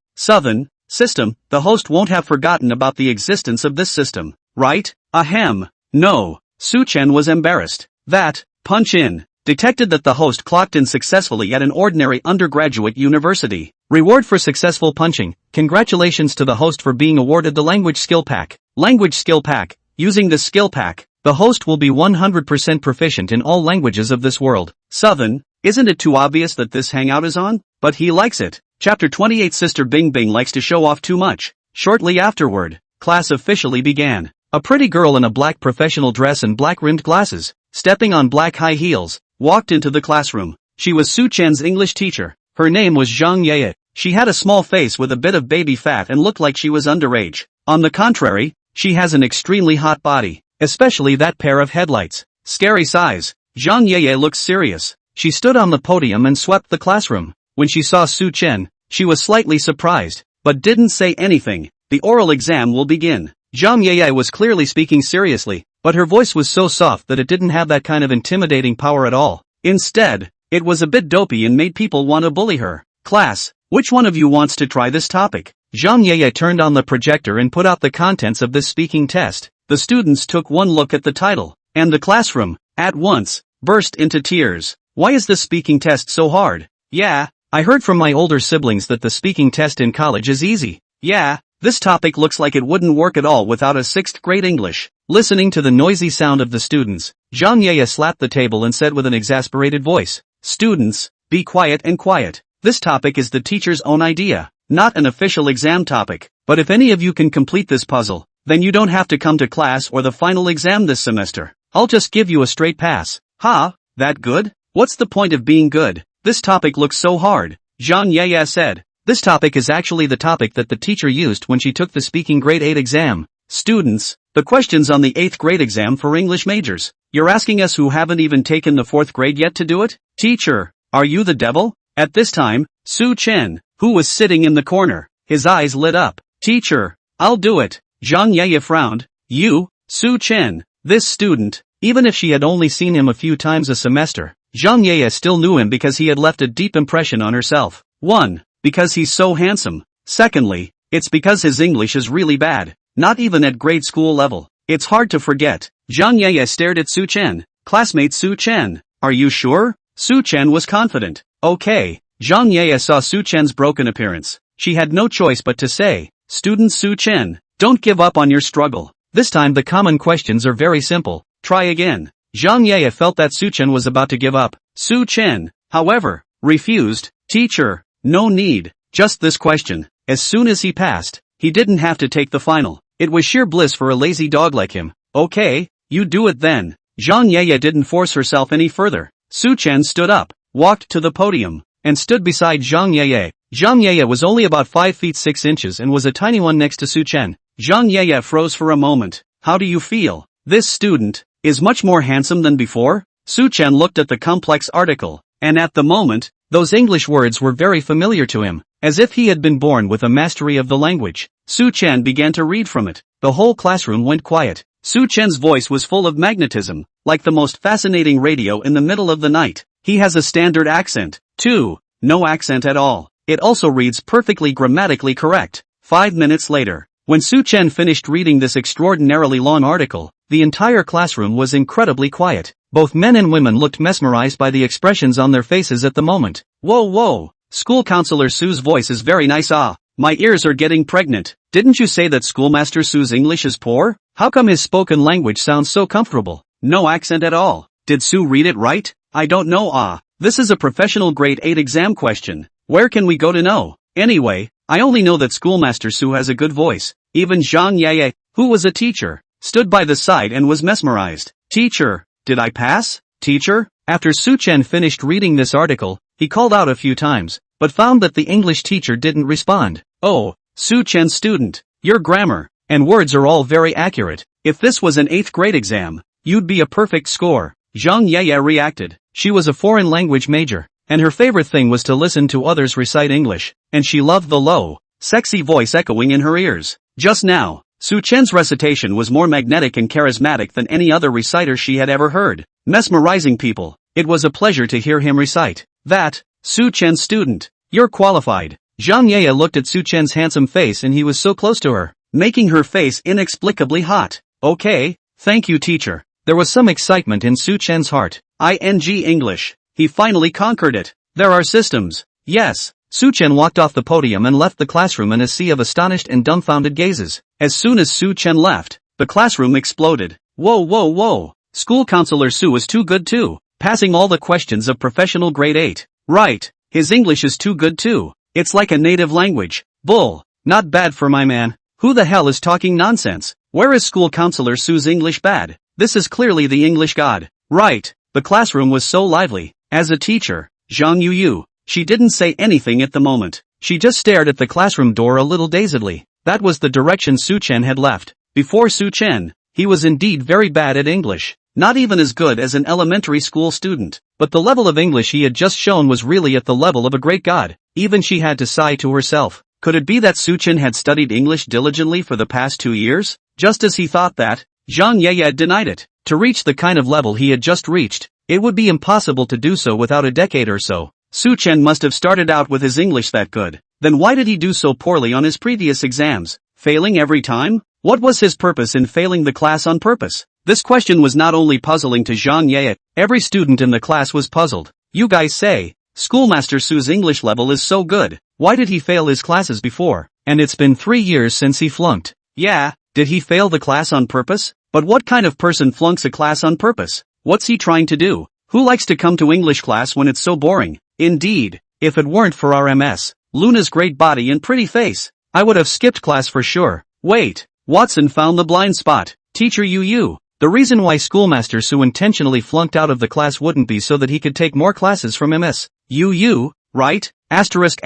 S1: the host won't have forgotten about the existence of this system, right? Ahem. No. Suchen was embarrassed. That, punch in, detected that the host clocked in successfully at an ordinary undergraduate university. Reward for successful punching. Congratulations to the host for being awarded the Language Skill Pack. Language Skill Pack. Using the Skill Pack, the host will be 100% proficient in all languages of this world. Southern, isn't it too obvious that this hangout is on? But he likes it. Chapter 28. Sister Bing Bing likes to show off too much. Shortly afterward, class officially began. A pretty girl in a black professional dress and black-rimmed glasses, stepping on black high heels, walked into the classroom. She was Suchen's English teacher. Her name was Zhang Yeye. She had a small face with a bit of baby fat and looked like she was underage. On the contrary, she has an extremely hot body, especially that pair of headlights. Scary size. Zhang Yeye looked serious. She stood on the podium and swept the classroom. When she saw Suchen, she was slightly surprised, but didn't say anything. The oral exam will begin. Zhang Yeye was clearly speaking seriously, but her voice was so soft that it didn't have that kind of intimidating power at all. Instead, it was a bit dopey and made people want to bully her. Class, which one of you wants to try this topic? Zhang Yeye turned on the projector and put out the contents of this speaking test. The students took one look at the title, and the classroom. At once, burst into tears. Why is the speaking test so hard? Yeah, I heard from my older siblings that the speaking test in college is easy. Yeah, this topic looks like it wouldn't work at all without a 6th grade English. Listening to the noisy sound of the students, Zhang Yeye slapped the table and said with an exasperated voice, "Students, be quiet and quiet. This topic is the teacher's own idea, not an official exam topic. But if any of you can complete this puzzle, then you don't have to come to class or the final exam this semester. I'll just give you a straight pass." "Ha, that good? What's the point of being good? This topic looks so hard," Zhang Yeye said. This topic is actually the topic that the teacher used when she took the speaking grade 8 exam. Students, the questions on the 8th grade exam for English majors. You're asking us who haven't even taken the 4th grade yet to do it? Teacher, are you the devil? At this time, Su Chen, who was sitting in the corner, his eyes lit up. "Teacher, I'll do it." Zhang Yeye frowned. "You, Su Chen, this student." Even if she had only seen him a few times a semester, Zhang Yeye still knew him because he had left a deep impression on herself. 1. Because he's so handsome. Secondly, it's because his English is really bad, not even at grade school level. It's hard to forget. Zhang Yeye stared at Su Chen. "Classmate Su Chen, are you sure?" Su Chen was confident. "Okay." Zhang Yeye saw Su Chen's broken appearance. She had no choice but to say, "Student Su Chen, don't give up on your struggle. This time the common questions are very simple. Try again." Zhang Yeye felt that Su Chen was about to give up. Su Chen, however, refused. "Teacher, no need, just this question." As soon as he passed, he didn't have to take the final. It was sheer bliss for a lazy dog like him. "Okay, you do it then." Zhang Yeye didn't force herself any further. Su Chen stood up, walked to the podium, and stood beside Zhang Yeye. Zhang Yeye was only about 5 feet 6 inches and was a tiny one next to Su Chen. Zhang Yeye froze for a moment. "How do you feel? This student is much more handsome than before?" Su Chen looked at the complex article, and at the moment, those English words were very familiar to him, as if he had been born with a mastery of the language. Su Chen began to read from it. The whole classroom went quiet. Su Chen's voice was full of magnetism, like the most fascinating radio in the middle of the night. He has a standard accent, too. No accent at all. It also reads perfectly grammatically correct. 5 minutes later, when Su Chen finished reading this extraordinarily long article, the entire classroom was incredibly quiet. Both men and women looked mesmerized by the expressions on their faces at the moment. "Whoa whoa, School Counselor Su's voice is very nice. Ah, my ears are getting pregnant. Didn't you say that Schoolmaster Su's English is poor? How come his spoken language sounds so comfortable? No accent at all. Did Su read it right? I don't know. Ah, this is a professional grade 8 exam question. Where can we go to know? Anyway, I only know that Schoolmaster Su has a good voice." Even Zhang Yeye, who was a teacher, stood by the side and was mesmerized. "Teacher, did I pass? Teacher?" After Su Chen finished reading this article, he called out a few times, but found that the English teacher didn't respond. "Oh, Su Chen student, your grammar and words are all very accurate. If this was an 8th grade exam, you'd be a perfect score." Zhang Yeye reacted. She was a foreign language major, and her favorite thing was to listen to others recite English, and she loved the low, sexy voice echoing in her ears. Just now, Su Chen's recitation was more magnetic and charismatic than any other reciter she had ever heard. Mesmerizing people. It was a pleasure to hear him recite. "That, Su Chen student, you're qualified." Zhang Yeye looked at Su Chen's handsome face and he was so close to her, making her face inexplicably hot. "Okay, thank you teacher." There was some excitement in Su Chen's heart. English. He finally conquered it. There are systems. Yes. Su Chen walked off the podium and left the classroom in a sea of astonished and dumbfounded gazes. As soon as Su Chen left, the classroom exploded. "Whoa whoa whoa, School Counselor Su is too good too, passing all the questions of professional grade 8. Right, his English is too good too. It's like a native language. Bull, not bad for my man. Who the hell is talking nonsense? Where is School Counselor Su's English bad? This is clearly the English god. Right." The classroom was so lively. As a teacher, Zhang Yuyu, she didn't say anything at the moment. She just stared at the classroom door a little dazedly. That was the direction Su Chen had left. Before Su Chen, he was indeed very bad at English. Not even as good as an elementary school student. But the level of English he had just shown was really at the level of a great god. Even she had to sigh to herself. Could it be that Su Chen had studied English diligently for the past 2 years? Just as he thought that, Zhang Yeye denied it. To reach the kind of level he had just reached, it would be impossible to do so without a decade or so. Su Chen must have started out with his English that good. Then why did he do so poorly on his previous exams? Failing every time? What was his purpose in failing the class on purpose? This question was not only puzzling to Zhang Ye, every student in the class was puzzled. You guys say, Schoolmaster Su's English level is so good, why did he fail his classes before? And it's been 3 years since he flunked. Yeah, did he fail the class on purpose? But what kind of person flunks a class on purpose? What's he trying to do? Who likes to come to English class when it's so boring? Indeed, if it weren't for RMS, Luna's great body and pretty face, I would have skipped class for sure. Wait, Watson found the blind spot. Teacher Yu. The reason why Schoolmaster Su intentionally flunked out of the class wouldn't be so that he could take more classes from MS. Yu, right? Asterisk.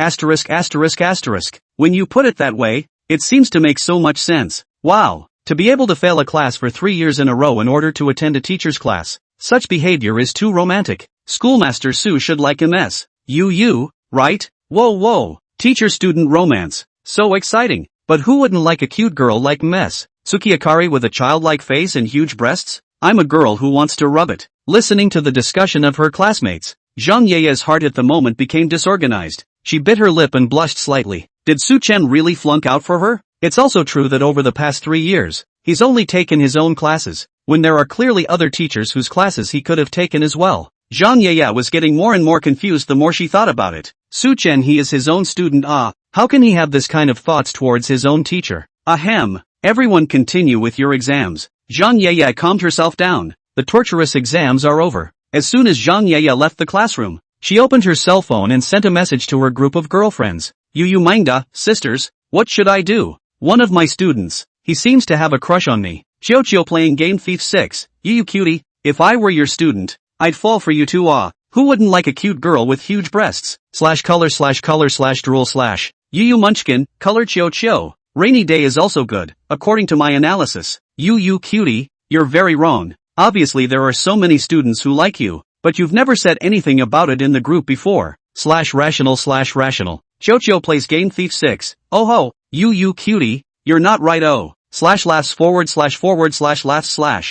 S1: When you put it that way, it seems to make so much sense. Wow, to be able to fail a class for 3 years in a row in order to attend a teacher's class, such behavior is too romantic. Schoolmaster Su should like MS. Yu, right? Whoa, teacher-student romance. So exciting. But who wouldn't like a cute girl like Ms. Sukiakari with a childlike face and huge breasts? I'm a girl who wants to rub it. Listening to the discussion of her classmates, Zhang Ye's heart at the moment became disorganized. She bit her lip and blushed slightly. Did Su Chen really flunk out for her? It's also true that over the past 3 years, he's only taken his own classes, when there are clearly other teachers whose classes he could have taken as well. Zhang Ye was getting more and more confused the more she thought about it. Su Chen, he is his own student. How can he have this kind of thoughts towards his own teacher? Ahem. Everyone continue with your exams. Zhang Ye calmed herself down. The torturous exams are over. As soon as Zhang Ye left the classroom, she opened her cell phone and sent a message to her group of girlfriends. You manga, sisters, what should I do? One of my students, he seems to have a crush on me. Chiyo playing Game Thief 6. You cutie, if I were your student, I'd fall for you too. Who wouldn't like a cute girl with huge breasts? /color/drool/. Yu Munchkin, color Chiyo. Rainy day is also good, according to my analysis. You cutie, you're very wrong. Obviously there are so many students who like you, but you've never said anything about it in the group before. /rational. Chiyo plays Game Thief 6. Oh ho, you cutie, you're not right. /laughs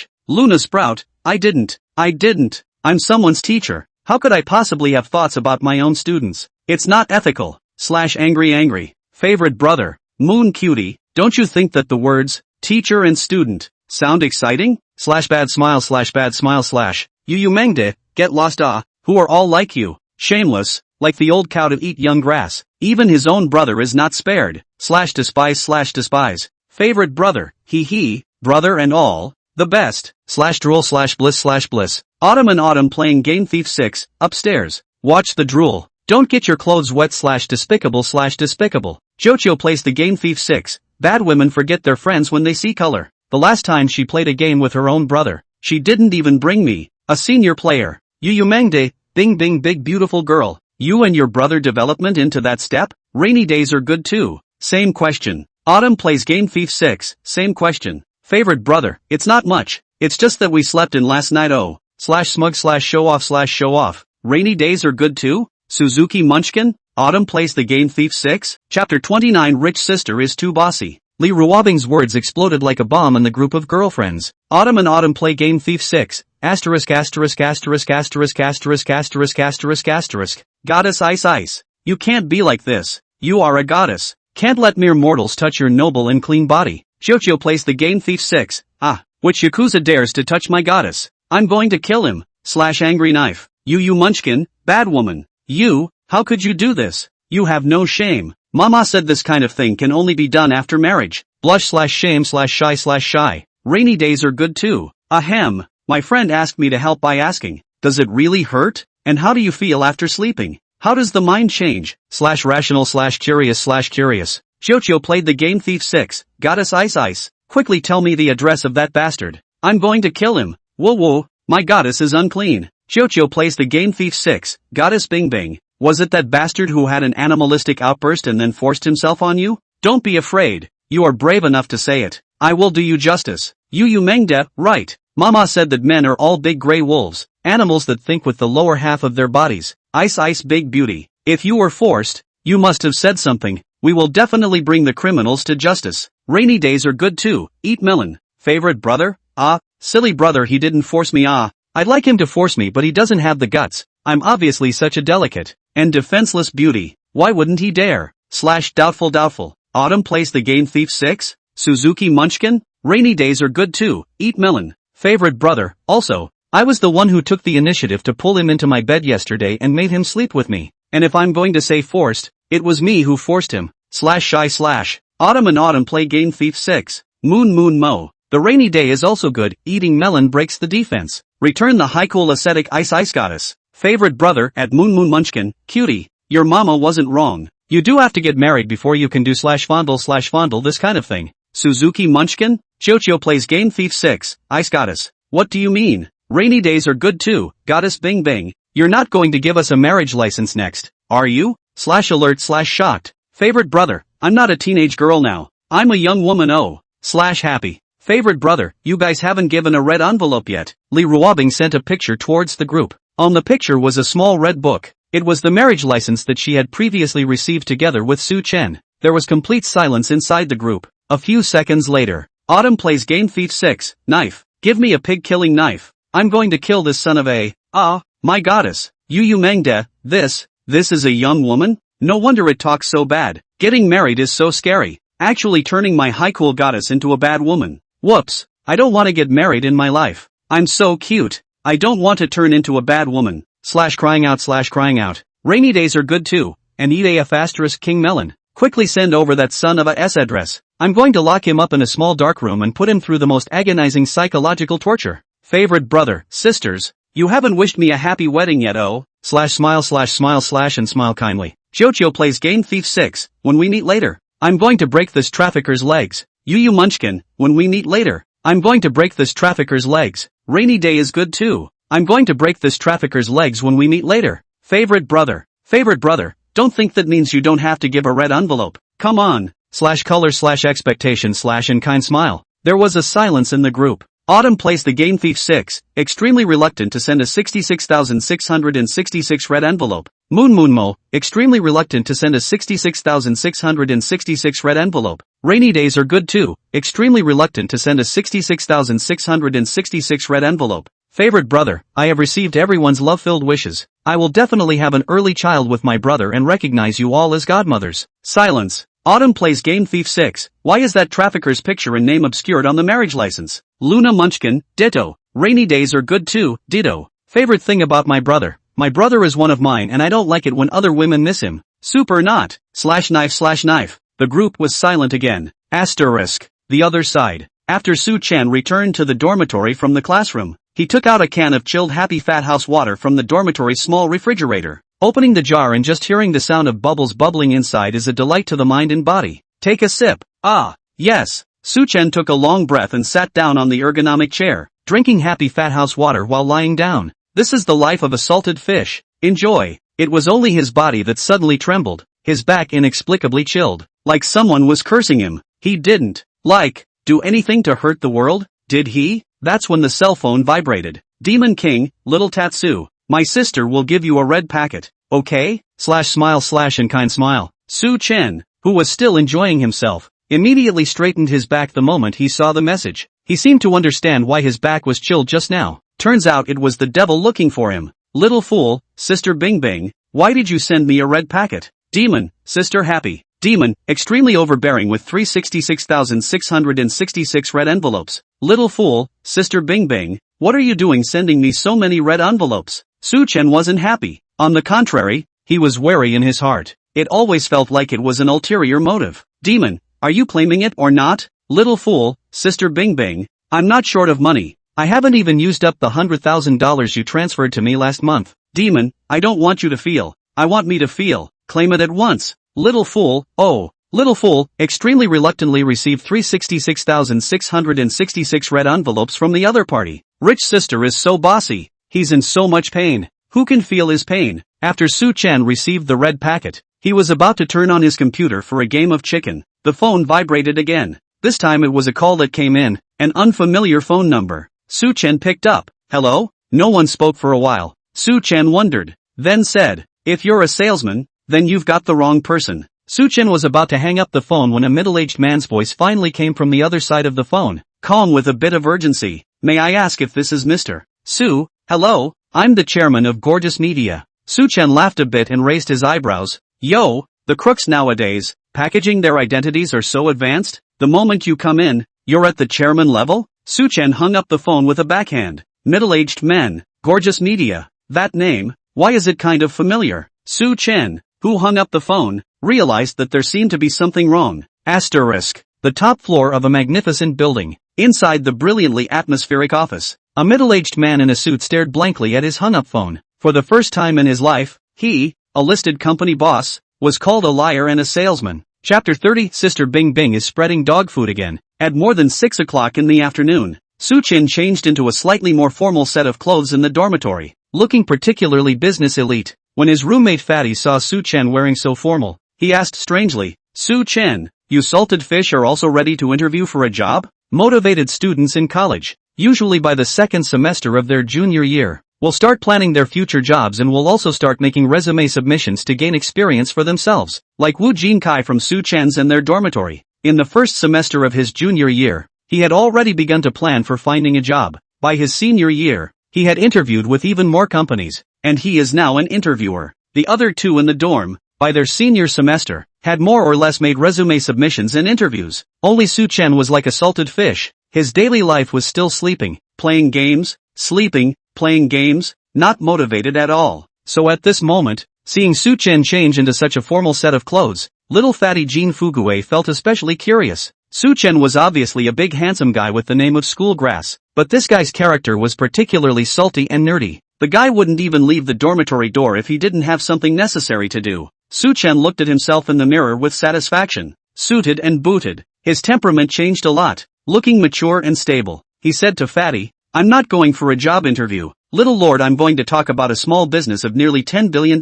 S1: // Luna Sprout, I didn't. I'm someone's teacher. How could I possibly have thoughts about my own students? It's not ethical. /angry. Favorite brother, Moon cutie, don't you think that the words, teacher and student, sound exciting? /bad smile. You mangde, get lost. Who are all like you, shameless, like the old cow to eat young grass. Even his own brother is not spared. /despise. Favorite brother, he, brother and all, the best. /drool/bliss. Autumn playing Game Thief 6, upstairs. Watch the drool. Don't get your clothes wet. /despicable. Jojo plays the Game Thief 6. Bad women forget their friends when they see color. The last time she played a game with her own brother, she didn't even bring me, a senior player. You mangde, bing big beautiful girl. You and your brother development into that step? Rainy days are good too. Same question. Autumn plays Game Thief 6. Same question. Favorite brother, it's not much. It's just that we slept in last night. /smug /show off. Rainy days are good too? Suzuki Munchkin? Autumn plays the Game Thief 6? Chapter 29. Rich sister is too bossy. Li Ruobing's words exploded like a bomb in the group of girlfriends. Autumn play Game Thief 6. ************************************************************************************************************************************************************************************************************************************** You can't be like this. You are a goddess. Can't let mere mortals touch your noble and clean body. Jojo plays the Game Thief 6. Which Yakuza dares to touch my goddess? I'm going to kill him. /angry knife. You Munchkin, bad woman. You, how could you do this? You have no shame. Mama said this kind of thing can only be done after marriage. Blush /shame /shy. Rainy days are good too. Ahem. My friend asked me to help by asking, does it really hurt? And how do you feel after sleeping? How does the mind change? /rational /curious. Jojo played the Game Thief 6. Goddess Ice. Quickly tell me the address of that bastard. I'm going to kill him. Whoa, my goddess is unclean. Jojo plays the Game Thief 6. Goddess Bing. Was it that bastard who had an animalistic outburst and then forced himself on you? Don't be afraid. You are brave enough to say it. I will do you justice. You Mengde, right. Mama said that men are all big gray wolves, animals that think with the lower half of their bodies. Ice big beauty. If you were forced, you must have said something. We will definitely bring the criminals to justice. Rainy days are good too. Eat melon. Favorite brother? Silly brother, he didn't force me. I'd like him to force me, but he doesn't have the guts. I'm obviously such a delicate and defenseless beauty. Why wouldn't he dare? /doubtful. Autumn plays the Game Thief 6. Suzuki Munchkin? Rainy days are good too. Eat melon. Favorite brother, also. I was the one who took the initiative to pull him into my bed yesterday and made him sleep with me. And if I'm going to say forced, it was me who forced him. /shy/. Autumn and Autumn play Game Thief 6. Moon Mo. The rainy day is also good. Eating melon breaks the defense. Return the high cool ascetic ice goddess. Favorite brother at Moon Munchkin. Cutie. Your mama wasn't wrong. You do have to get married before you can do /fondle this kind of thing. Suzuki Munchkin? Chocho plays Game Thief 6. Ice goddess. What do you mean? Rainy days are good too, goddess Bing Bing. You're not going to give us a marriage license next, are you? /alert/shocked. Favorite brother, I'm not a teenage girl now. I'm a young woman /happy. Favorite brother, you guys haven't given a red envelope yet. Li Ruobing sent a picture towards the group. On the picture was a small red book. It was the marriage license that she had previously received together with Su Chen. There was complete silence inside the group. A few seconds later, Autumn plays Game Thief 6. Knife. Give me a pig-killing knife. I'm going to kill this son of a... my goddess. Yu Mengde, this is a young woman? No wonder it talks so bad. Getting married is so scary. Actually turning my high cool goddess into a bad woman. Whoops. I don't want to get married in my life. I'm so cute. I don't want to turn into a bad woman. /crying out. Rainy days are good too. And eat AF** King Melon. Quickly send over that son of a s address. I'm going to lock him up in a small dark room and put him through the most agonizing psychological torture. Favorite brother, sisters, you haven't wished me a happy wedding yet /smile and smile kindly. Chocho plays Game Thief 6, when we meet later. I'm going to break this trafficker's legs. Yu Munchkin, when we meet later. I'm going to break this trafficker's legs. Rainy day is good too. I'm going to break this trafficker's legs when we meet later. Favorite brother, don't think that means you don't have to give a red envelope. Come on. /color/expectation/ and kind smile. There was a silence in the group. Autumn plays the Game Thief 6, extremely reluctant to send a 66,666 red envelope. Moon Mo, extremely reluctant to send a 66,666 red envelope. Rainy days are good too, extremely reluctant to send a 66,666 red envelope. Favorite brother, I have received everyone's love-filled wishes. I will definitely have an early child with my brother and recognize you all as godmothers. Silence. Autumn plays Game Thief 6. Why is that trafficker's picture and name obscured on the marriage license? Luna Munchkin, ditto. Rainy days are good too, ditto. Favorite thing about my brother. My brother is one of mine and I don't like it when other women miss him. Super not. /knife. The group was silent again. Asterisk. The other side. After Su Chen returned to the dormitory from the classroom, he took out a can of chilled Happy Fat House water from the dormitory's small refrigerator. Opening the jar and just hearing the sound of bubbles bubbling inside is a delight to the mind and body. Take a sip. Ah, yes. Su Chen took a long breath and sat down on the ergonomic chair, drinking Happy Fat House water while lying down. This is the life of a salted fish. Enjoy. It was only his body that suddenly trembled, his back inexplicably chilled, like someone was cursing him. He didn't, do anything to hurt the world, did he? That's when the cell phone vibrated. Demon King, little Tatsu. My sister will give you a red packet, okay? /smile/ and kind smile. Su Chen, who was still enjoying himself, immediately straightened his back the moment he saw the message. He seemed to understand why his back was chilled just now. Turns out it was the devil looking for him. Little fool, Sister Bing Bing, why did you send me a red packet? Demon, Sister Happy. Demon, extremely overbearing with 366,666 red envelopes. Little fool, Sister Bing Bing, what are you doing sending me so many red envelopes? Su Chen wasn't happy. On the contrary, he was wary in his heart. It always felt like it was an ulterior motive. Demon, are you claiming it or not? Little fool, Sister Bing Bing, I'm not short of money. I haven't even used up the $100,000 you transferred to me last month. Demon, I don't want you to feel. I want me to feel. Claim it at once. Little fool, Little fool, extremely reluctantly received 366,666 red envelopes from the other party. Rich sister is so bossy. He's in so much pain. Who can feel his pain? After Su Chen received the red packet, he was about to turn on his computer for a game of chicken. The phone vibrated again. This time it was a call that came in, an unfamiliar phone number. Su Chen picked up. Hello? No one spoke for a while. Su Chen wondered, then said, if you're a salesman, then you've got the wrong person. Su Chen was about to hang up the phone when a middle-aged man's voice finally came from the other side of the phone, calm with a bit of urgency. May I ask if this is Mr. Su? Hello, I'm the chairman of Gorgeous Media. Su Chen laughed a bit and raised his eyebrows. Yo, the crooks nowadays, packaging their identities are so advanced, the moment you come in, you're at the chairman level? Su-chen hung up the phone with a backhand. Middle-aged man, Gorgeous Media. That name, why is it kind of familiar? Su-chen, who hung up the phone, realized that there seemed to be something wrong. Asterisk. The top floor of a magnificent building. Inside the brilliantly atmospheric office, a middle-aged man in a suit stared blankly at his hung-up phone. For the first time in his life, he, a listed company boss, was called a liar and a salesman. Chapter 30. Sister Bing Bing is spreading dog food again. At more than 6 o'clock in the afternoon, Su-chen changed into a slightly more formal set of clothes in the dormitory, looking particularly business elite. When his roommate Fatty saw Su-chen wearing so formal, he asked strangely, "Su-chen, you salted fish are also ready to interview for a job?" Motivated students in college, usually by the second semester of their junior year, will start planning their future jobs and will also start making resume submissions to gain experience for themselves, like Wu Jinkai from Su-chen's and their dormitory. In the first semester of his junior year, he had already begun to plan for finding a job. By his senior year, he had interviewed with even more companies, and he is now an interviewer. The other two in the dorm, by their senior semester, had more or less made resume submissions and interviews. Only Su-chen was like a salted fish. His daily life was still sleeping, playing games, sleeping, playing games, not motivated at all. So at this moment, seeing Su-chen change into such a formal set of clothes, little fatty Jean Fugue felt especially curious. Su-chen was obviously a big handsome guy with the name of Schoolgrass, but this guy's character was particularly salty and nerdy. The guy wouldn't even leave the dormitory door if he didn't have something necessary to do. Su-chen looked at himself in the mirror with satisfaction. Suited and booted, his temperament changed a lot. Looking mature and stable, he said to Fatty, "I'm not going for a job interview, little lord, I'm going to talk about a small business of nearly $10 billion.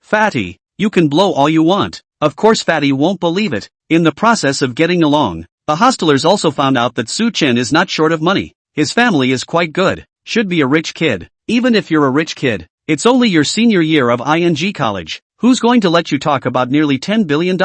S1: Fatty, you can blow all you want." Of course Fatty won't believe it. In the process of getting along, the hostelers also found out that Su-chen is not short of money. His family is quite good, should be a rich kid. Even if you're a rich kid, it's only your senior year of ING college. Who's going to let you talk about nearly $10 billion?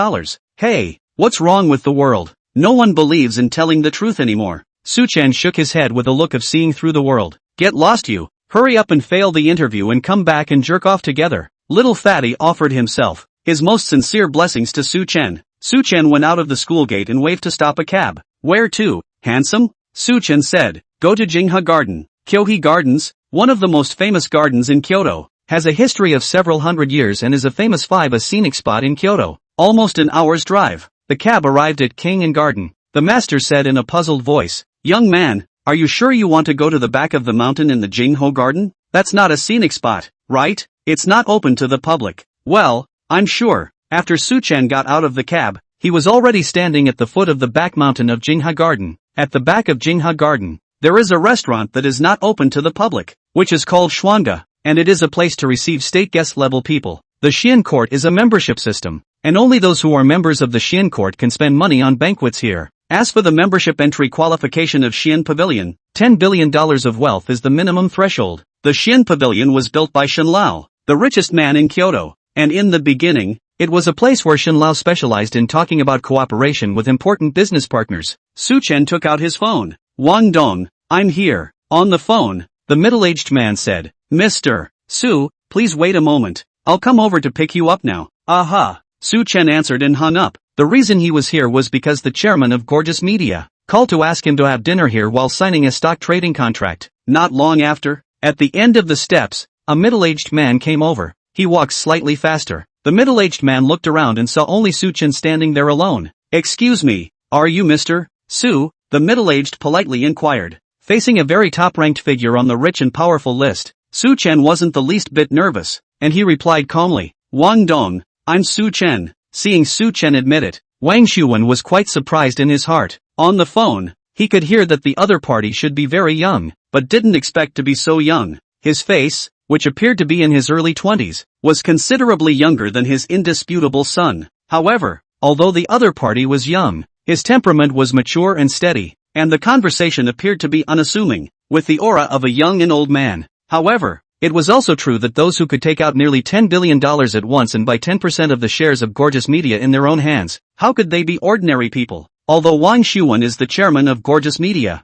S1: Hey, what's wrong with the world? No one believes in telling the truth anymore. Su-chen shook his head with a look of seeing through the world. Get lost you. Hurry up and fail the interview and come back and jerk off together. Little Fatty offered himself, his most sincere blessings to Su-chen. Su-chen went out of the school gate and waved to stop a cab. Where to, handsome? Su-chen said. Go to Jingha Garden. Kyohi Gardens, one of the most famous gardens in Kyoto, has a history of several hundred years and is a famous a scenic spot in Kyoto. Almost an hour's drive. The cab arrived at King and Garden. The master said in a puzzled voice, "Young man, are you sure you want to go to the back of the mountain in the Jingho Garden? That's not a scenic spot, right? It's not open to the public." Well, I'm sure. After Su-chen got out of the cab, he was already standing at the foot of the back mountain of Jingha Garden. At the back of Jingha Garden, there is a restaurant that is not open to the public, which is called Schwanga, and it is a place to receive state guest level people. The Xian Court is a membership system, and only those who are members of the Xian Court can spend money on banquets here. As for the membership entry qualification of Xian Pavilion, $10 billion of wealth is the minimum threshold. The Xian Pavilion was built by Shenlao, the richest man in Kyoto, and in the beginning, it was a place where Shenlao specialized in talking about cooperation with important business partners. Su-chen took out his phone. Wang Dong, I'm here. On the phone, the middle-aged man said, Mr. Su, please wait a moment. I'll come over to pick you up now. Aha. Su-chen answered and hung up. The reason he was here was because the chairman of Gorgeous Media called to ask him to have dinner here while signing a stock trading contract. Not long after, at the end of the steps, a middle-aged man came over. He walked slightly faster. The middle-aged man looked around and saw only Su-chen standing there alone. Excuse me, are you Mr. Su? The middle-aged politely inquired. Facing a very top-ranked figure on the rich and powerful list, Su-chen wasn't the least bit nervous, and he replied calmly, Wang Dong, I'm Su-chen. Seeing Su-chen admit it, Wang Shuwen was quite surprised in his heart. On the phone, he could hear that the other party should be very young, but didn't expect to be so young. His face, which appeared to be in his early 20s, was considerably younger than his indisputable son. However, although the other party was young, his temperament was mature and steady, and the conversation appeared to be unassuming, with the aura of a young and old man. However, it was also true that those who could take out nearly $10 billion at once and buy 10% of the shares of Gorgeous Media in their own hands, how could they be ordinary people? Although Wang Shuwen is the chairman of Gorgeous Media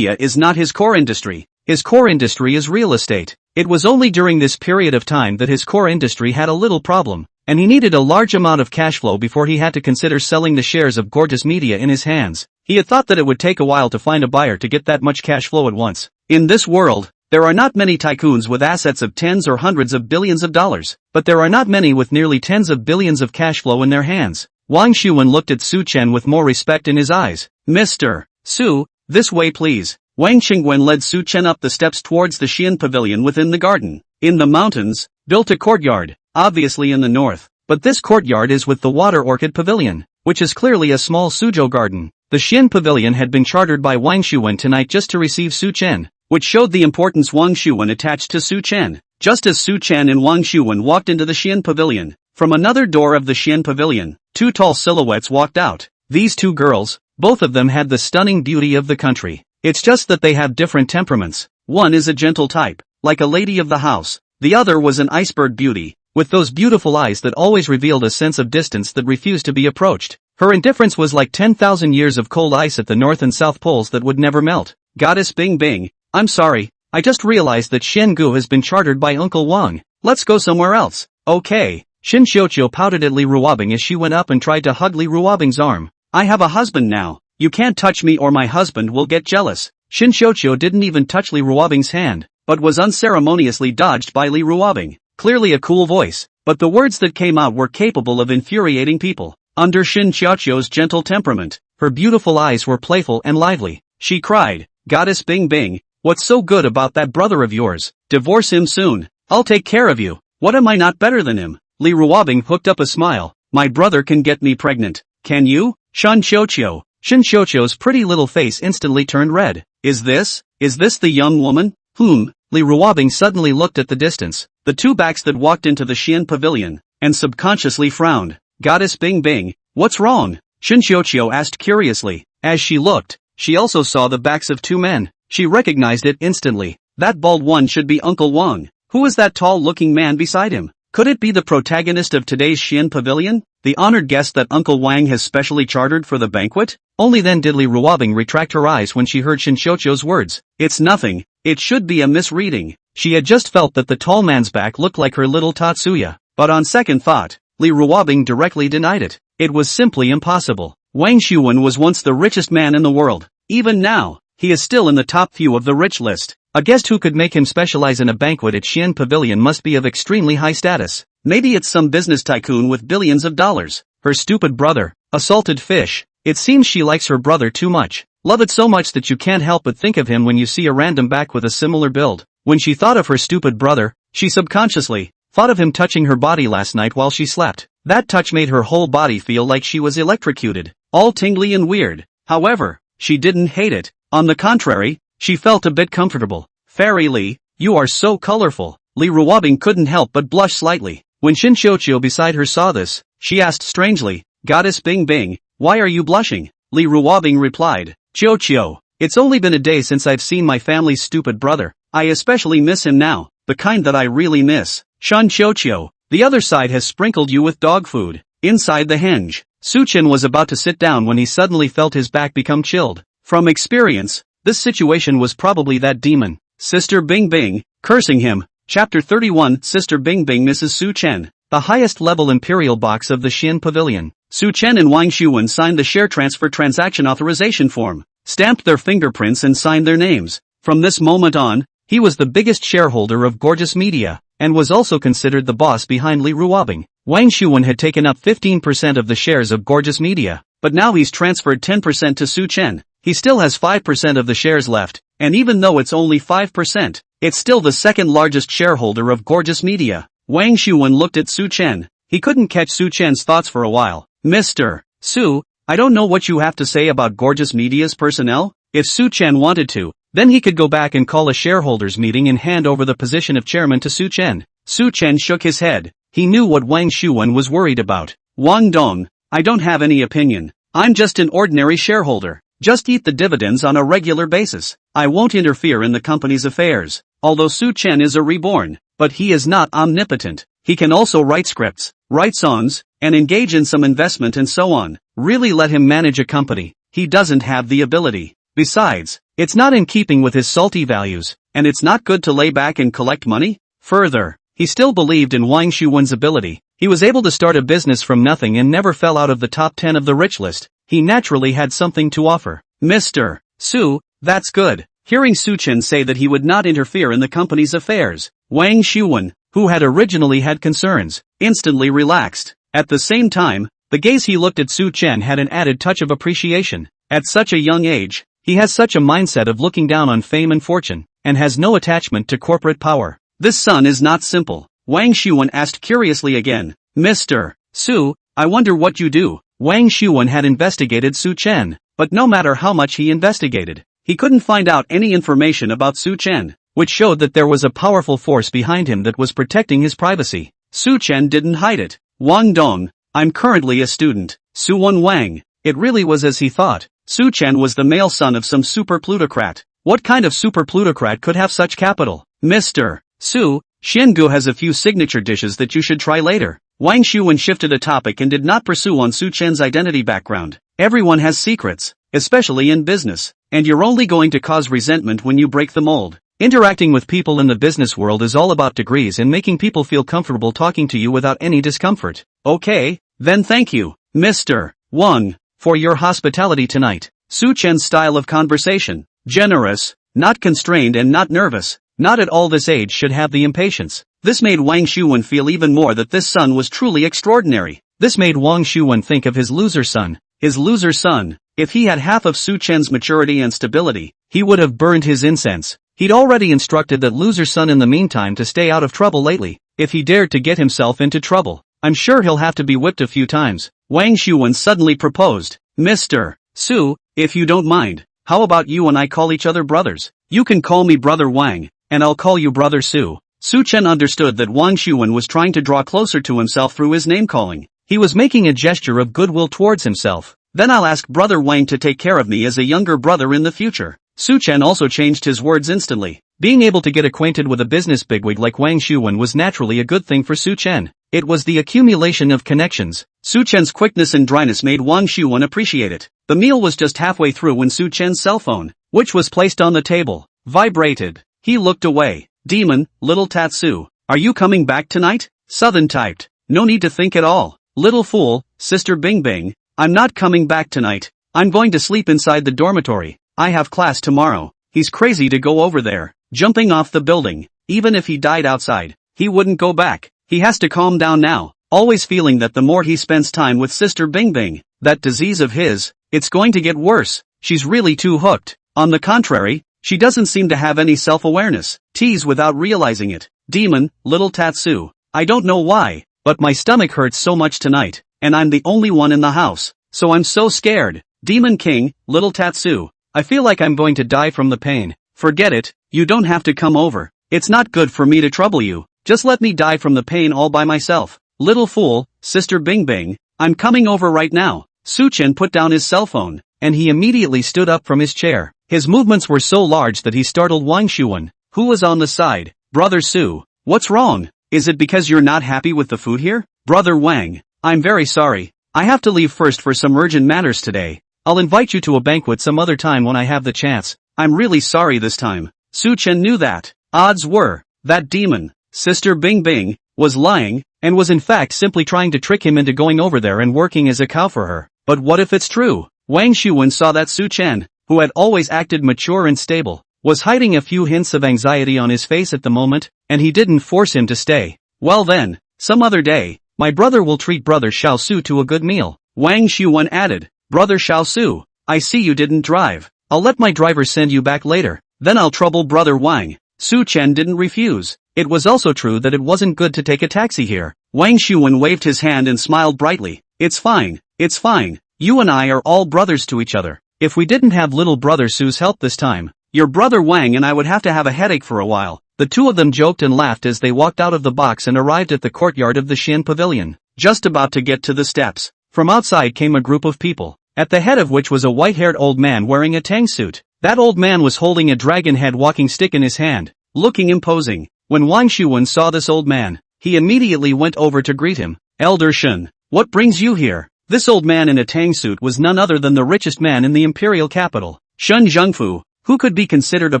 S1: is not his core industry. His core industry is real estate. It was only during this period of time that his core industry had a little problem, and he needed a large amount of cash flow before he had to consider selling the shares of Gorgeous Media in his hands. He had thought that it would take a while to find a buyer to get that much cash flow at once. In this world, there are not many tycoons with assets of tens or hundreds of billions of dollars, but there are not many with nearly tens of billions of cash flow in their hands. Wang Shuwen looked at Su Chen with more respect in his eyes. Mr. Su, this way please. Wang Qingwen led Su Chen up the steps towards the Xian pavilion within the garden. In the mountains, built a courtyard, obviously in the north, but this courtyard is with the water orchid pavilion, which is clearly a small Suzhou garden. The Xian pavilion had been chartered by Wang Shuwen tonight just to receive Su Chen, which showed the importance Wang Shuwen attached to Su Chen. Just as Su Chen and Wang Shuwen walked into the Xian pavilion, from another door of the Xian pavilion, two tall silhouettes walked out. These two girls, both of them had the stunning beauty of the country. It's just that they have different temperaments. One is a gentle type, like a lady of the house. The other was an iceberg beauty, with those beautiful eyes that always revealed a sense of distance that refused to be approached. Her indifference was like 10,000 years of cold ice at the North and South Poles that would never melt. Goddess Bing Bing, I'm sorry, I just realized that Shen Gu has been chartered by Uncle Wang. Let's go somewhere else. Okay. Shin Xiuqiu pouted at Li Ruobing as she went up and tried to hug Li Ruobing's arm. I have a husband now. You can't touch me or my husband will get jealous. Shin Xiuqiu didn't even touch Li Ruobing's hand, but was unceremoniously dodged by Li Ruobing. Clearly a cool voice, but the words that came out were capable of infuriating people. Under Shin Xiuqiu's gentle temperament, her beautiful eyes were playful and lively. She cried, Goddess Bing Bing, what's so good about that brother of yours? Divorce him soon. I'll take care of you. What am I not better than him? Li Ruobing hooked up a smile. My brother can get me pregnant. Can you? Shin Xiuqiu's pretty little face instantly turned red. Is this the young woman? Li Ruobing suddenly looked at the distance, the two backs that walked into the Xian pavilion, and subconsciously frowned. Goddess Bing Bing, what's wrong? Shin Xiuqiu asked curiously. As she looked, she also saw the backs of two men. She recognized it instantly. That bald one should be Uncle Wang. Who is that tall-looking man beside him? Could it be the protagonist of today's Xian pavilion? The honored guest that Uncle Wang has specially chartered for the banquet? Only then did Li Ruobing retract her eyes when she heard Shin Xiuqiu's words. It's nothing. It should be a misreading. She had just felt that the tall man's back looked like her little Tatsuya. But on second thought, Li Ruobing directly denied it. It was simply impossible. Wang Shuwen was once the richest man in the world. Even now, he is still in the top few of the rich list. A guest who could make him specialize in a banquet at Xian Pavilion must be of extremely high status. Maybe it's some business tycoon with billions of dollars. Her stupid brother, a salted fish. It seems she likes her brother too much. Love it so much that you can't help but think of him when you see a random back with a similar build. When she thought of her stupid brother, she subconsciously thought of him touching her body last night while she slept. That touch made her whole body feel like she was electrocuted, all tingly and weird. However, she didn't hate it. On the contrary, she felt a bit comfortable. Fairy Li, you are so colorful. Li Ruobing couldn't help but blush slightly. When Shin Xiuqiu beside her saw this, she asked strangely, Goddess Bing Bing, why are you blushing? Li Ruobing replied, Xiuqiu, it's only been a day since I've seen my family's stupid brother. I especially miss him now, the kind that I really miss. Shin Xiuqiu, the other side has sprinkled you with dog food. Inside the henge, Su Chen was about to sit down when he suddenly felt his back become chilled. From experience, this situation was probably that demon, Sister Bing Bing, cursing him. Chapter 31 Sister Bing Bing misses Su Chen, the highest level imperial box of the Xian Pavilion. Su Chen and Wang Shuwen signed the share transfer transaction authorization form, stamped their fingerprints and signed their names. From this moment on, he was the biggest shareholder of Gorgeous Media, and was also considered the boss behind Li Ruobing. Wang Shuwen had taken up 15% of the shares of Gorgeous Media, but now he's transferred 10% to Su Chen. He still has 5% of the shares left, and even though it's only 5%, it's still the second largest shareholder of Gorgeous Media. Wang Shuwen looked at Su Chen. He couldn't catch Su Chen's thoughts for a while. Mr. Su, I don't know what you have to say about Gorgeous Media's personnel. If Su Chen wanted to, then he could go back and call a shareholders meeting and hand over the position of chairman to Su Chen. Su Chen shook his head. He knew what Wang Shuwen was worried about. Wang Dong, I don't have any opinion. I'm just an ordinary shareholder. Just eat the dividends on a regular basis. I won't interfere in the company's affairs. Although Su Chen is a reborn, but he is not omnipotent. He can also write scripts, write songs, and engage in some investment and so on. Really let him manage a company. He doesn't have the ability. Besides, it's not in keeping with his salty values, and it's not good to lay back and collect money. Further, he still believed in Wang Shuwen's ability. He was able to start a business from nothing and never fell out of the top 10 of the rich list. he naturally had something to offer. Mr. Su, that's good. Hearing Su Chen say that he would not interfere in the company's affairs, Wang Shuwen, who had originally had concerns, instantly relaxed. At the same time, the gaze he looked at Su Chen had an added touch of appreciation. At such a young age, he has such a mindset of looking down on fame and fortune, and has no attachment to corporate power. This son is not simple. Wang Shuwen asked curiously again. Mr. Su, I wonder what you do. Wang Shuwen had investigated Su Chen, but no matter how much he investigated, he couldn't find out any information about Su Chen, which showed that there was a powerful force behind him that was protecting his privacy. Su Chen didn't hide it. Wang Dong, I'm currently a student. Su Wen Wang. It really was as he thought. Su Chen was the male son of some super plutocrat. What kind of super plutocrat could have such capital? Mr. Su, Xingu has a few signature dishes that you should try later. Wang Shuwen shifted a topic and did not pursue on Su Chen's identity background. Everyone has secrets, especially in business, and you're only going to cause resentment when you break the mold. Interacting with people in the business world is all about degrees and making people feel comfortable talking to you without any discomfort. Okay, then thank you, Mr. Wang, for your hospitality tonight. Su Chen's style of conversation, generous, not constrained and not nervous, not at all this age should have the impatience. This made Wang Shuwen feel even more that this son was truly extraordinary. This made Wang Shuwen think of his loser son. His loser son. If he had half of Su Chen's maturity and stability, he would have burned his incense. He'd already instructed that loser son in the meantime to stay out of trouble lately. If he dared to get himself into trouble, I'm sure he'll have to be whipped a few times. Wang Shuwen suddenly proposed. Mr. Su, if you don't mind, how about you and I call each other brothers? You can call me Brother Wang, and I'll call you Brother Su. Su Chen understood that Wang Shuwen was trying to draw closer to himself through his name-calling. He was making a gesture of goodwill towards himself. Then I'll ask Brother Wang to take care of me as a younger brother in the future. Su Chen also changed his words instantly. Being able to get acquainted with a business bigwig like Wang Shuwen was naturally a good thing for Su Chen. It was the accumulation of connections. Su Chen's quickness and dryness made Wang Shuwen appreciate it. The meal was just halfway through when Su Chen's cell phone, which was placed on the table, vibrated. He looked away. Demon, little Tatsu, are you coming back tonight? Southern typed. No need to think at all. Little fool, Sister Bing Bing, I'm not coming back tonight. I'm going to sleep inside the dormitory. I have class tomorrow. He's crazy to go over there. Jumping off the building. Even if he died outside, he wouldn't go back. He has to calm down now. Always feeling that the more he spends time with Sister Bing Bing, that disease of his, it's going to get worse. She's really too hooked. On the contrary, she doesn't seem to have any self-awareness. Tease without realizing it. Demon, little Tatsu. I don't know why, but my stomach hurts so much tonight, and I'm the only one in the house, so I'm so scared. Demon King, little Tatsu. I feel like I'm going to die from the pain. Forget it, you don't have to come over. It's not good for me to trouble you. Just let me die from the pain all by myself. Little fool, Sister Bing Bing, I'm coming over right now. Su Chen put down his cell phone, and he immediately stood up from his chair. His movements were so large that he startled Wang Shuwen, who was on the side. Brother Su, what's wrong? Is it because you're not happy with the food here? Brother Wang, I'm very sorry. I have to leave first for some urgent matters today. I'll invite you to a banquet some other time when I have the chance. I'm really sorry this time. Su Chen knew that. Odds were, that demon, Sister Bing Bing, was lying, and was in fact simply trying to trick him into going over there and working as a cow for her. But what if it's true? Wang Shuwen saw that Su Chen, who had always acted mature and stable, was hiding a few hints of anxiety on his face at the moment, and he didn't force him to stay. Well then, some other day, my brother will treat Brother Xiao Su to a good meal. Wang Shuwen added, Brother Xiao Su, I see you didn't drive. I'll let my driver send you back later. Then I'll trouble Brother Wang. Su Chen didn't refuse. It was also true that it wasn't good to take a taxi here. Wang Shuwen waved his hand and smiled brightly. It's fine. It's fine. You and I are all brothers to each other. If we didn't have little brother Su's help this time, your brother Wang and I would have to have a headache for a while. The two of them joked and laughed as they walked out of the box and arrived at the courtyard of the Xin Pavilion. Just about to get to the steps, from outside came a group of people, at the head of which was a white-haired old man wearing a tang suit. That old man was holding a dragon head walking stick in his hand, looking imposing. When Wang Shuwen saw this old man, he immediately went over to greet him. Elder Shen, what brings you here? This old man in a tang suit was none other than the richest man in the imperial capital, Shen Zhengfu, who could be considered a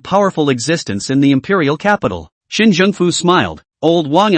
S1: powerful existence in the imperial capital. Shen Zhengfu smiled. Old Wang,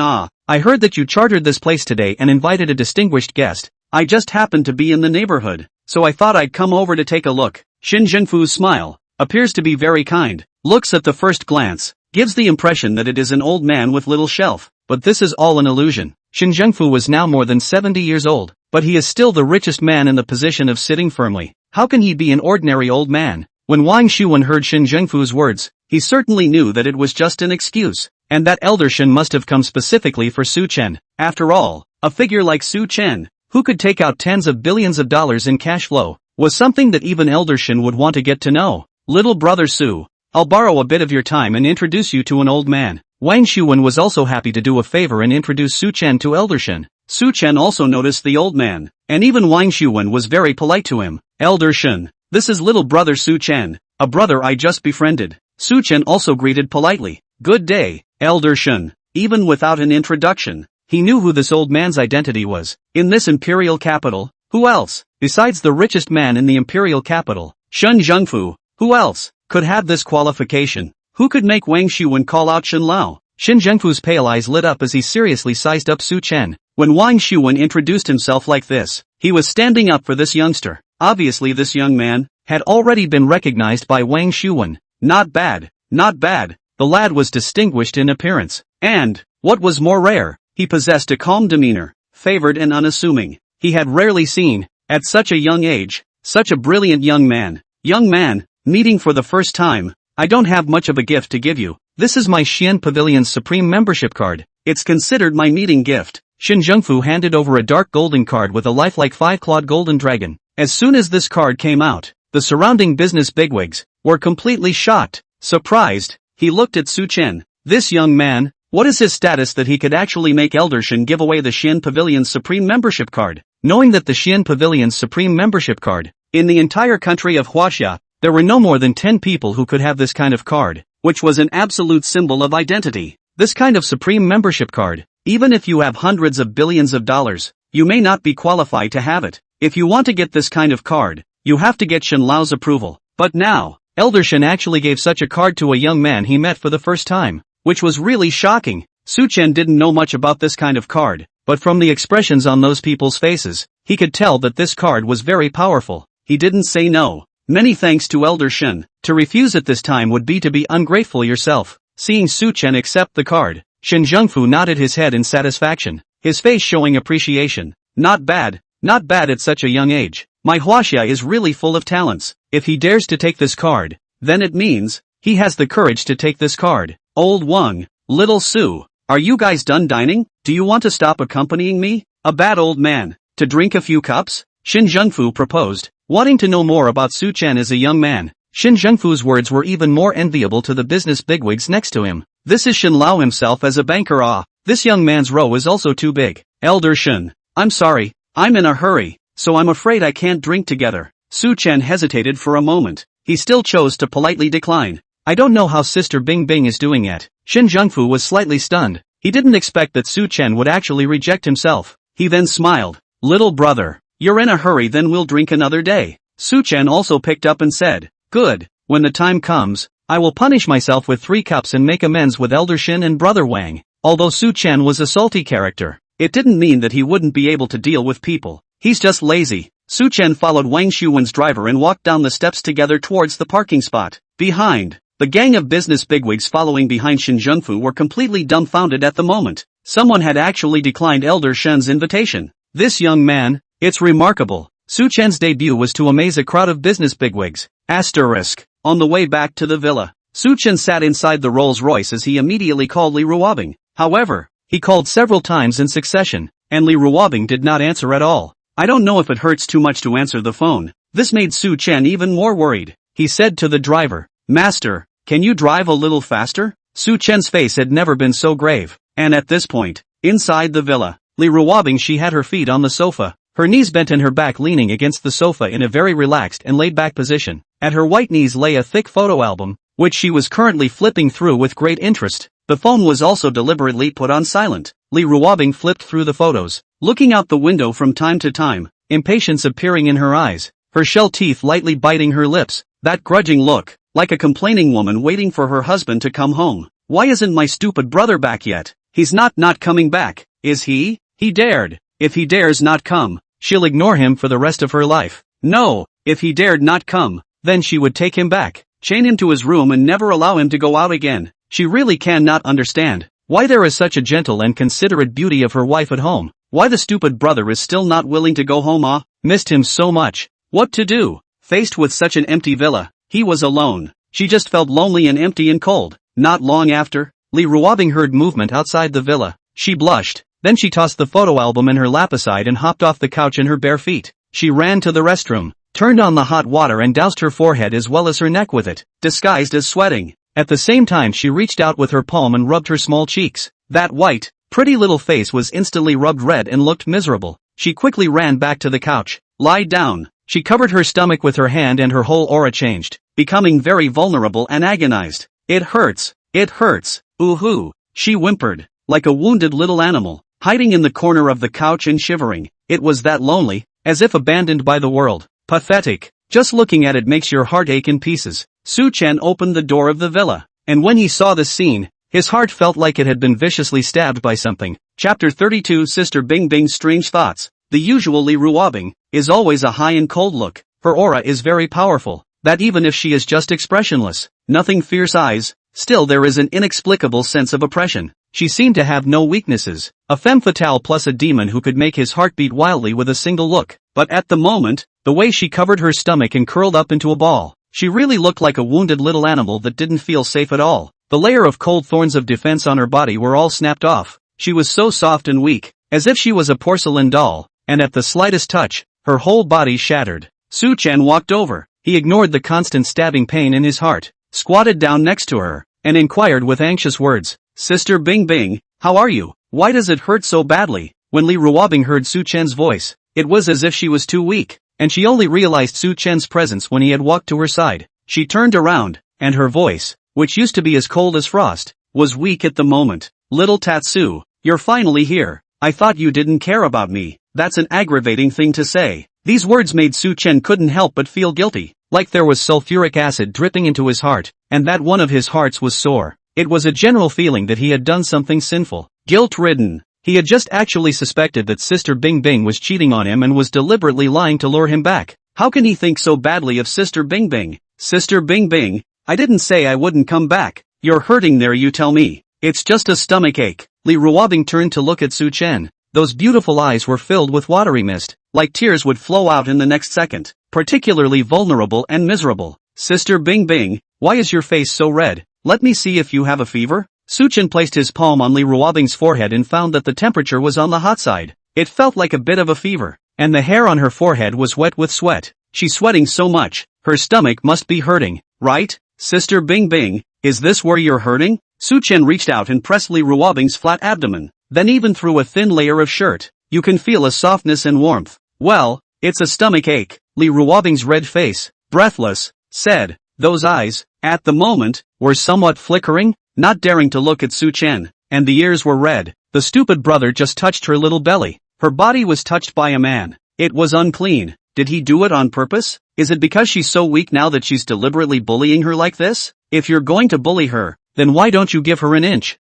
S1: I heard that you chartered this place today and invited a distinguished guest. I just happened to be in the neighborhood. so I thought I'd come over to take a look. Shin Zhengfu's smile appears to be very kind. Looks at the first glance, gives the impression that it is an old man with little shelf, but this is all an illusion. Shin Zhengfu was now more than 70 years old, but he is still the richest man in the position of sitting firmly. How can he be an ordinary old man? When Wang Shuwen heard Shin Zhengfu's words, he certainly knew that it was just an excuse, and that Elder Shin must have come specifically for Su Chen. After all, a figure like Su Chen, who could take out tens of billions of dollars in cash flow, was something that even Elder Shin would want to get to know. Little brother Su, I'll borrow a bit of your time and introduce you to an old man. Wang Shuwen was also happy to do a favor and introduce Su Chen to Elder Shin. Su Chen also noticed the old man, and even Wang Shuwen was very polite to him. Elder Shin, this is little brother Su Chen, a brother I just befriended. Su Chen also greeted politely. Good day, Elder Shin. Even without an introduction, he knew who this old man's identity was. In this imperial capital, who else, besides the richest man in the imperial capital, Shin Zhengfu, who else could have this qualification? Who could make Wang Shuwen call out Shin Lao? Shin Zhengfu's pale eyes lit up as he seriously sized up Su Chen. When Wang Shuwen introduced himself like this, he was standing up for this youngster. Obviously this young man had already been recognized by Wang Shuwen. Not bad, not bad. The lad was distinguished in appearance, and, what was more rare, he possessed a calm demeanor, favored and unassuming. He had rarely seen, at such a young age, such a brilliant young man. Young man, meeting for the first time, I don't have much of a gift to give you. This is my Xian Pavilion's Supreme Membership Card. It's considered my meeting gift. Shin Zhengfu handed over a dark golden card with a lifelike 5-clawed golden dragon. As soon as this card came out, the surrounding business bigwigs were completely shocked. Surprised, he looked at Su Chen. This young man, what is his status that he could actually make Elder Shin give away the Xian Pavilion's Supreme Membership Card? Knowing that the Xian Pavilion's Supreme Membership Card, in the entire country of Huaxia, there were no more than 10 people who could have this kind of card, which was an absolute symbol of identity. This kind of Supreme Membership Card, even if you have hundreds of billions of dollars, you may not be qualified to have it. If you want to get this kind of card, you have to get Shin Lao's approval. But now, Elder Shin actually gave such a card to a young man he met for the first time, which was really shocking. Su Chen didn't know much about this kind of card, but from the expressions on those people's faces, he could tell that this card was very powerful. He didn't say no. Many thanks to Elder Shin. To refuse at this time would be to be ungrateful yourself. Seeing Su Chen accept the card, Shin Zhengfu nodded his head in satisfaction, his face showing appreciation. Not bad at such a young age. My Huaxia is really full of talents. If he dares to take this card, then it means he has the courage to take this card. Old Wang, little Su, are you guys done dining? Do you want to stop accompanying me? A bad old man, to drink a few cups? Shin Zhengfu proposed, wanting to know more about Su Chen as a young man. Shin Zhengfu's words were even more enviable to the business bigwigs next to him. This is Shin Lao himself as a banker. This young man's row is also too big. Elder Shin, I'm sorry, I'm in a hurry, so I'm afraid I can't drink together. Su Chen hesitated for a moment. He still chose to politely decline. I don't know how Sister Bing Bing is doing yet. Shin Zhengfu was slightly stunned. He didn't expect that Su Chen would actually reject himself. He then smiled. Little brother, you're in a hurry, then we'll drink another day. Su Chen also picked up and said, good, when the time comes, I will punish myself with 3 cups and make amends with Elder Shin and Brother Wang. Although Su Chen was a salty character, it didn't mean that he wouldn't be able to deal with people. He's just lazy. Su Chen followed Wang Shuwen's driver and walked down the steps together towards the parking spot. Behind, the gang of business bigwigs following behind Shin Zhengfu were completely dumbfounded at the moment. Someone had actually declined Elder Shen's invitation. This young man, it's remarkable. Su Chen's debut was to amaze a crowd of business bigwigs. On the way back to the villa, Su Chen sat inside the Rolls-Royce as he immediately called Li Ruobing. However, he called several times in succession, and Li Ruobing did not answer at all. I don't know if it hurts too much to answer the phone. This made Su Chen even more worried. He said to the driver, Master, can you drive a little faster? Su Chen's face had never been so grave, and at this point, inside the villa, Li Ruobing, she had her feet on the sofa, her knees bent and her back leaning against the sofa in a very relaxed and laid-back position. At her white knees lay a thick photo album, which she was currently flipping through with great interest. The phone was also deliberately put on silent. Li Ruobing flipped through the photos, looking out the window from time to time, impatience appearing in her eyes, her shell teeth lightly biting her lips, that grudging look, like a complaining woman waiting for her husband to come home. Why isn't my stupid brother back yet? He's not coming back, is he? He dared. If he dares not come, she'll ignore him for the rest of her life. No, if he dared not come, then she would take him back, chain him to his room and never allow him to go out again. She really cannot understand why there is such a gentle and considerate beauty of her wife at home. Why the stupid brother is still not willing to go home. Missed him so much. What to do? Faced with such an empty villa, he was alone. She just felt lonely and empty and cold. Not long after, Lee Ruobing heard movement outside the villa. She blushed. Then she tossed the photo album in her lap aside and hopped off the couch in her bare feet. She ran to the restroom, turned on the hot water and doused her forehead as well as her neck with it, disguised as sweating. At the same time she reached out with her palm and rubbed her small cheeks. That white, pretty little face was instantly rubbed red and looked miserable. She quickly ran back to the couch. Lied down. She covered her stomach with her hand and her whole aura changed, becoming very vulnerable and agonized. It hurts. It hurts. Ooh-hoo. She whimpered, like a wounded little animal, hiding in the corner of the couch and shivering. It was that lonely, as if abandoned by the world. Pathetic. Just looking at it makes your heart ache in pieces. Su Chen opened the door of the villa, and when he saw this scene, his heart felt like it had been viciously stabbed by something. Chapter 32 Sister Bing Bing's Strange Thoughts. The usual Lee Ruobing is always a high and cold look. Her aura is very powerful, that even if she is just expressionless, nothing fierce eyes, still there is an inexplicable sense of oppression. She seemed to have no weaknesses, a femme fatale plus a demon who could make his heart beat wildly with a single look. But at the moment, the way she covered her stomach and curled up into a ball, she really looked like a wounded little animal that didn't feel safe at all. The layer of cold thorns of defense on her body were all snapped off. She was so soft and weak, as if she was a porcelain doll, and at the slightest touch, her whole body shattered. Su Chen walked over. He ignored the constant stabbing pain in his heart, squatted down next to her, and inquired with anxious words, "Sister Bing Bing, how are you? Why does it hurt so badly?" When Lee Ruobing heard Su Chen's voice, it was as if she was too weak, and she only realized Su Chen's presence when he had walked to her side. She turned around, and her voice, which used to be as cold as frost, was weak at the moment. "Little Tatsu, you're finally here. I thought you didn't care about me." That's an aggravating thing to say. These words made Su Chen couldn't help but feel guilty, like there was sulfuric acid dripping into his heart, and that one of his hearts was sore. It was a general feeling that he had done something sinful, guilt-ridden. He had just actually suspected that Sister Bing Bing was cheating on him and was deliberately lying to lure him back. How can he think so badly of Sister Bing Bing? "Sister Bing Bing, I didn't say I wouldn't come back. You're hurting there, you tell me. It's just a stomach ache." Lee Ruobing turned to look at Su Chen. Those beautiful eyes were filled with watery mist, like tears would flow out in the next second. Particularly vulnerable and miserable. "Sister Bing Bing, why is your face so red? Let me see if you have a fever." Su Chen placed his palm on Lee Ruobing's forehead and found that the temperature was on the hot side. It felt like a bit of a fever, and the hair on her forehead was wet with sweat. She's sweating so much, her stomach must be hurting, right? "Sister Bing Bing, is this where you're hurting?" Su Chen reached out and pressed Lee Ruobing's flat abdomen, then even through a thin layer of shirt. You can feel a softness and warmth. "Well, it's a stomach ache." Lee Ruobing's red face, breathless, said. Those eyes, at the moment, were somewhat flickering, not daring to look at Su Chen, and the ears were red. The stupid brother just touched her little belly. Her body was touched by a man. It was unclean. Did he do it on purpose? Is it because she's so weak now that she's deliberately bullying her like this? If you're going to bully her, then why don't you give her an inch?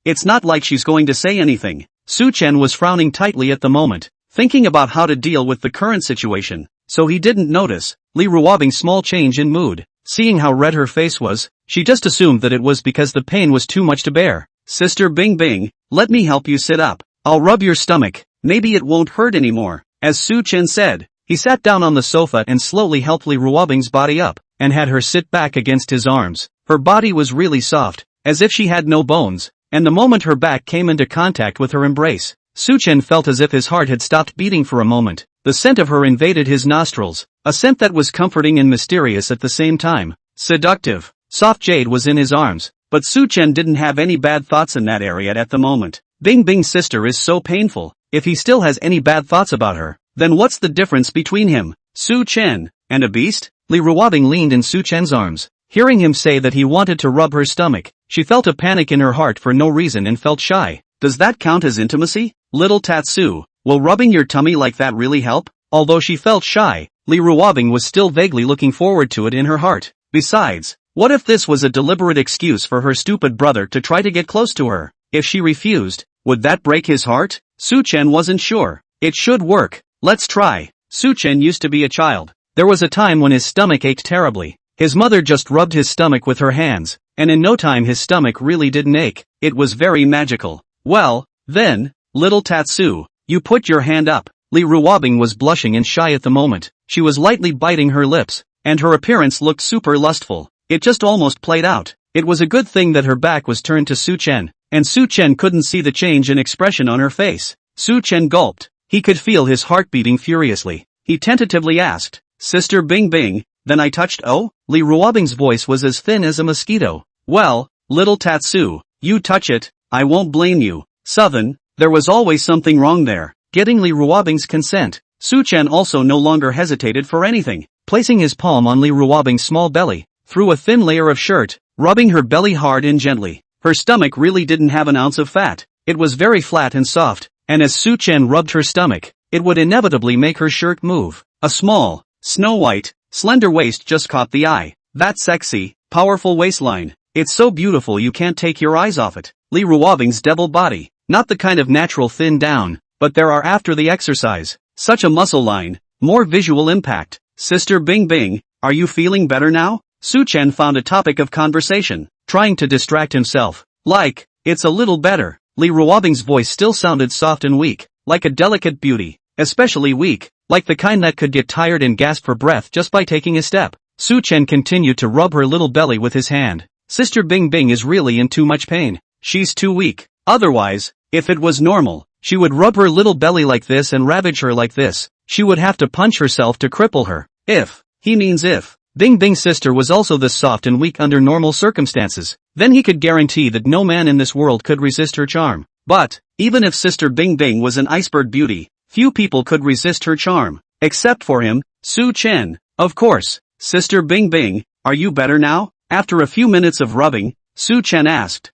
S1: It's not like she's going to say anything. Su Chen was frowning tightly at the moment, thinking about how to deal with the current situation, so he didn't notice Lee Ruobing's small change in mood. Seeing how red her face was, she just assumed that it was because the pain was too much to bear. "Sister Bing Bing, let me help you sit up. I'll rub your stomach, maybe it won't hurt anymore." As Su Chen said, he sat down on the sofa and slowly helped Lee Ruobing's body up, and had her sit back against his arms. Her body was really soft, as if she had no bones, and the moment her back came into contact with her embrace, Su Chen felt as if his heart had stopped beating for a moment. The scent of her invaded his nostrils, a scent that was comforting and mysterious at the same time. Seductive. Soft jade was in his arms, but Su Chen didn't have any bad thoughts in that area at the moment. Bing Bing's sister is so painful. If he still has any bad thoughts about her, then what's the difference between him, Su Chen, and a beast? Lee Ruobing leaned in Su Chen's arms. Hearing him say that he wanted to rub her stomach, she felt a panic in her heart for no reason and felt shy. Does that count as intimacy? "Little Tatsu, will rubbing your tummy like that really help?" Although she felt shy, Lee Ruobing was still vaguely looking forward to it in her heart. Besides, what if this was a deliberate excuse for her stupid brother to try to get close to her? If she refused, would that break his heart? Su Chen wasn't sure. It should work. Let's try. Su-chen used to be a child. There was a time when his stomach ached terribly. His mother just rubbed his stomach with her hands, and in no time his stomach really didn't ache. It was very magical. Well, then, little Tatsu, you put your hand up. Li Ruobing was blushing and shy at the moment. She was lightly biting her lips, and her appearance looked super lustful. It just almost played out. It was a good thing that her back was turned to Su-chen, and Su-chen couldn't see the change in expression on her face. Su-chen gulped. He could feel his heart beating furiously. He tentatively asked, Sister Bing Bing, then I touched oh? Li Ruobing's voice was as thin as a mosquito. Well, little Tatsu, you touch it, I won't blame you. Southern, there was always something wrong there. Getting Li Ruobing's consent, Su-chen also no longer hesitated for anything. Placing his palm on Li Ruobing's small belly, through a thin layer of shirt, rubbing her belly hard and gently. Her stomach really didn't have an ounce of fat. It was very flat and soft, and as Su-chen rubbed her stomach, it would inevitably make her shirt move. A small, snow-white, slender waist just caught the eye. That sexy, powerful waistline. It's so beautiful you can't take your eyes off it. Li Ruobing's devil body. Not the kind of natural thin down, but there are after the exercise. Such a muscle line, more visual impact. Sister Bing Bing, are you feeling better now? Su-chen found a topic of conversation, trying to distract himself. Like, it's a little better. Li Ruobing's voice still sounded soft and weak, like a delicate beauty. Especially weak, like the kind that could get tired and gasp for breath just by taking a step. Su-chen continued to rub her little belly with his hand. Sister Bing Bing is really in too much pain. She's too weak. Otherwise, if it was normal, she would rub her little belly like this and ravage her like this. She would have to punch herself to cripple her. If, he means if, Bing Bing's sister was also this soft and weak under normal circumstances, then he could guarantee that no man in this world could resist her charm. But, even if Sister Bing Bing was an iceberg beauty, few people could resist her charm. Except for him, Su-chen. Of course. Sister Bing Bing, are you better now? After a few minutes of rubbing, Su-chen asked.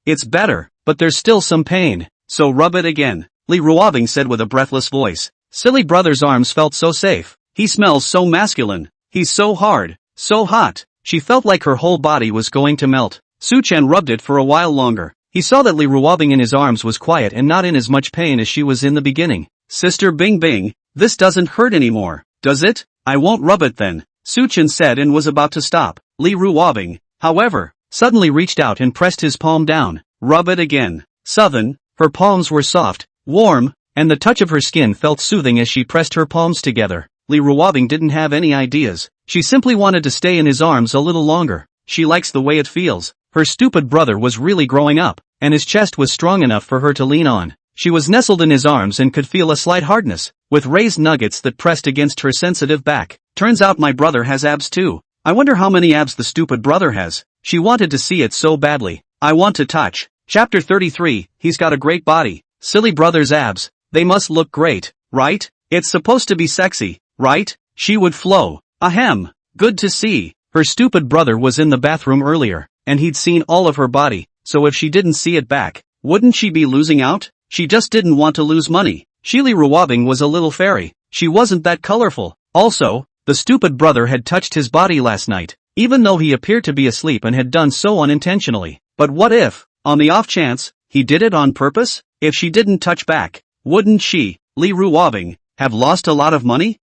S1: It's better, but there's still some pain. So rub it again. Li Ruobing said with a breathless voice. Silly brother's arms felt so safe. He smells so masculine. He's so hard, so hot. She felt like her whole body was going to melt. Su-chen rubbed it for a while longer. He saw that Li Ruobing in his arms was quiet and not in as much pain as she was in the beginning. Sister Bing Bing, this doesn't hurt anymore, does it? I won't rub it then, Su-chen said and was about to stop. Li Ruobing, however, suddenly reached out and pressed his palm down. Rub it again. Southern, her palms were soft, warm, and the touch of her skin felt soothing as she pressed her palms together. Li Ruobing didn't have any ideas. She simply wanted to stay in his arms a little longer. She likes the way it feels. Her stupid brother was really growing up, and his chest was strong enough for her to lean on. She was nestled in his arms and could feel a slight hardness, with raised nuggets that pressed against her sensitive back. Turns out my brother has abs too. I wonder how many abs the stupid brother has. She wanted to see it so badly. I want to touch. Chapter 33, he's got a great body. Silly brother's abs. They must look great, right? It's supposed to be sexy, right? She would flow. Ahem. Good to see. Her stupid brother was in the bathroom earlier, and he'd seen all of her body, so if she didn't see it back, wouldn't she be losing out? She just didn't want to lose money. Li Ruobing was a little fairy. She wasn't that colorful. Also, the stupid brother had touched his body last night, even though he appeared to be asleep and had done so unintentionally. But what if, on the off chance, he did it on purpose? If she didn't touch back, wouldn't she, Li Ruobing, have lost a lot of money?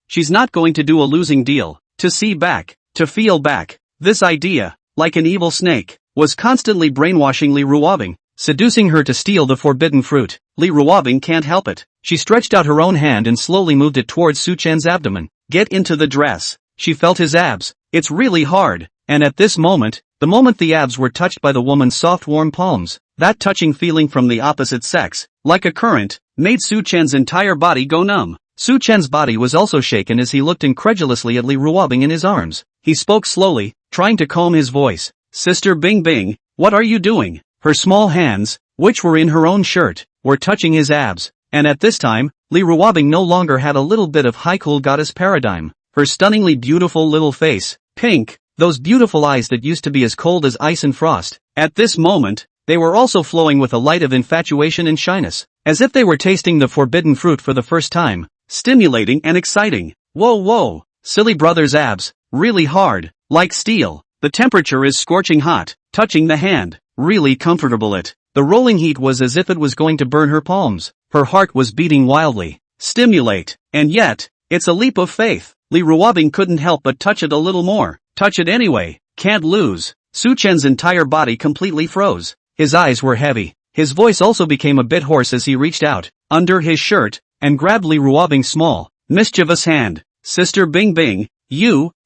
S1: She's not going to do a losing deal. To see back, to feel back. This idea, like an evil snake, was constantly brainwashing Li Ruobing, seducing her to steal the forbidden fruit. Li Ruobing can't help it. She stretched out her own hand and slowly moved it towards Su-chen's abdomen. Get into the dress. She felt his abs. It's really hard. And at this moment, the moment the abs were touched by the woman's soft warm palms, that touching feeling from the opposite sex, like a current, made Su-chen's entire body go numb. Su-chen's body was also shaken as he looked incredulously at Li Ruobing in his arms. He spoke slowly, trying to calm his voice. Sister Bing Bing, what are you doing? Her small hands, which were in her own shirt, were touching his abs, and at this time, Li Ruobing no longer had a little bit of high cool goddess paradigm. Her stunningly beautiful little face, pink, those beautiful eyes that used to be as cold as ice and frost. At this moment, they were also flowing with a light of infatuation and shyness, as if they were tasting the forbidden fruit for the first time. Stimulating and exciting. Whoa, silly brother's abs, really hard, like steel. The temperature is scorching hot, touching the hand, really comfortable it. The rolling heat was as if it was going to burn her palms. Her heart was beating wildly. stimulate, and yet, it's a leap of faith. Li Ruobing couldn't help but touch it a little more. Touch it anyway, can't lose. Su Chen's entire body completely froze. His eyes were heavy. His voice also became a bit hoarse as he reached out, under his shirt, and grabbed Li Ruobing's small, mischievous hand. Sister Bing Bing,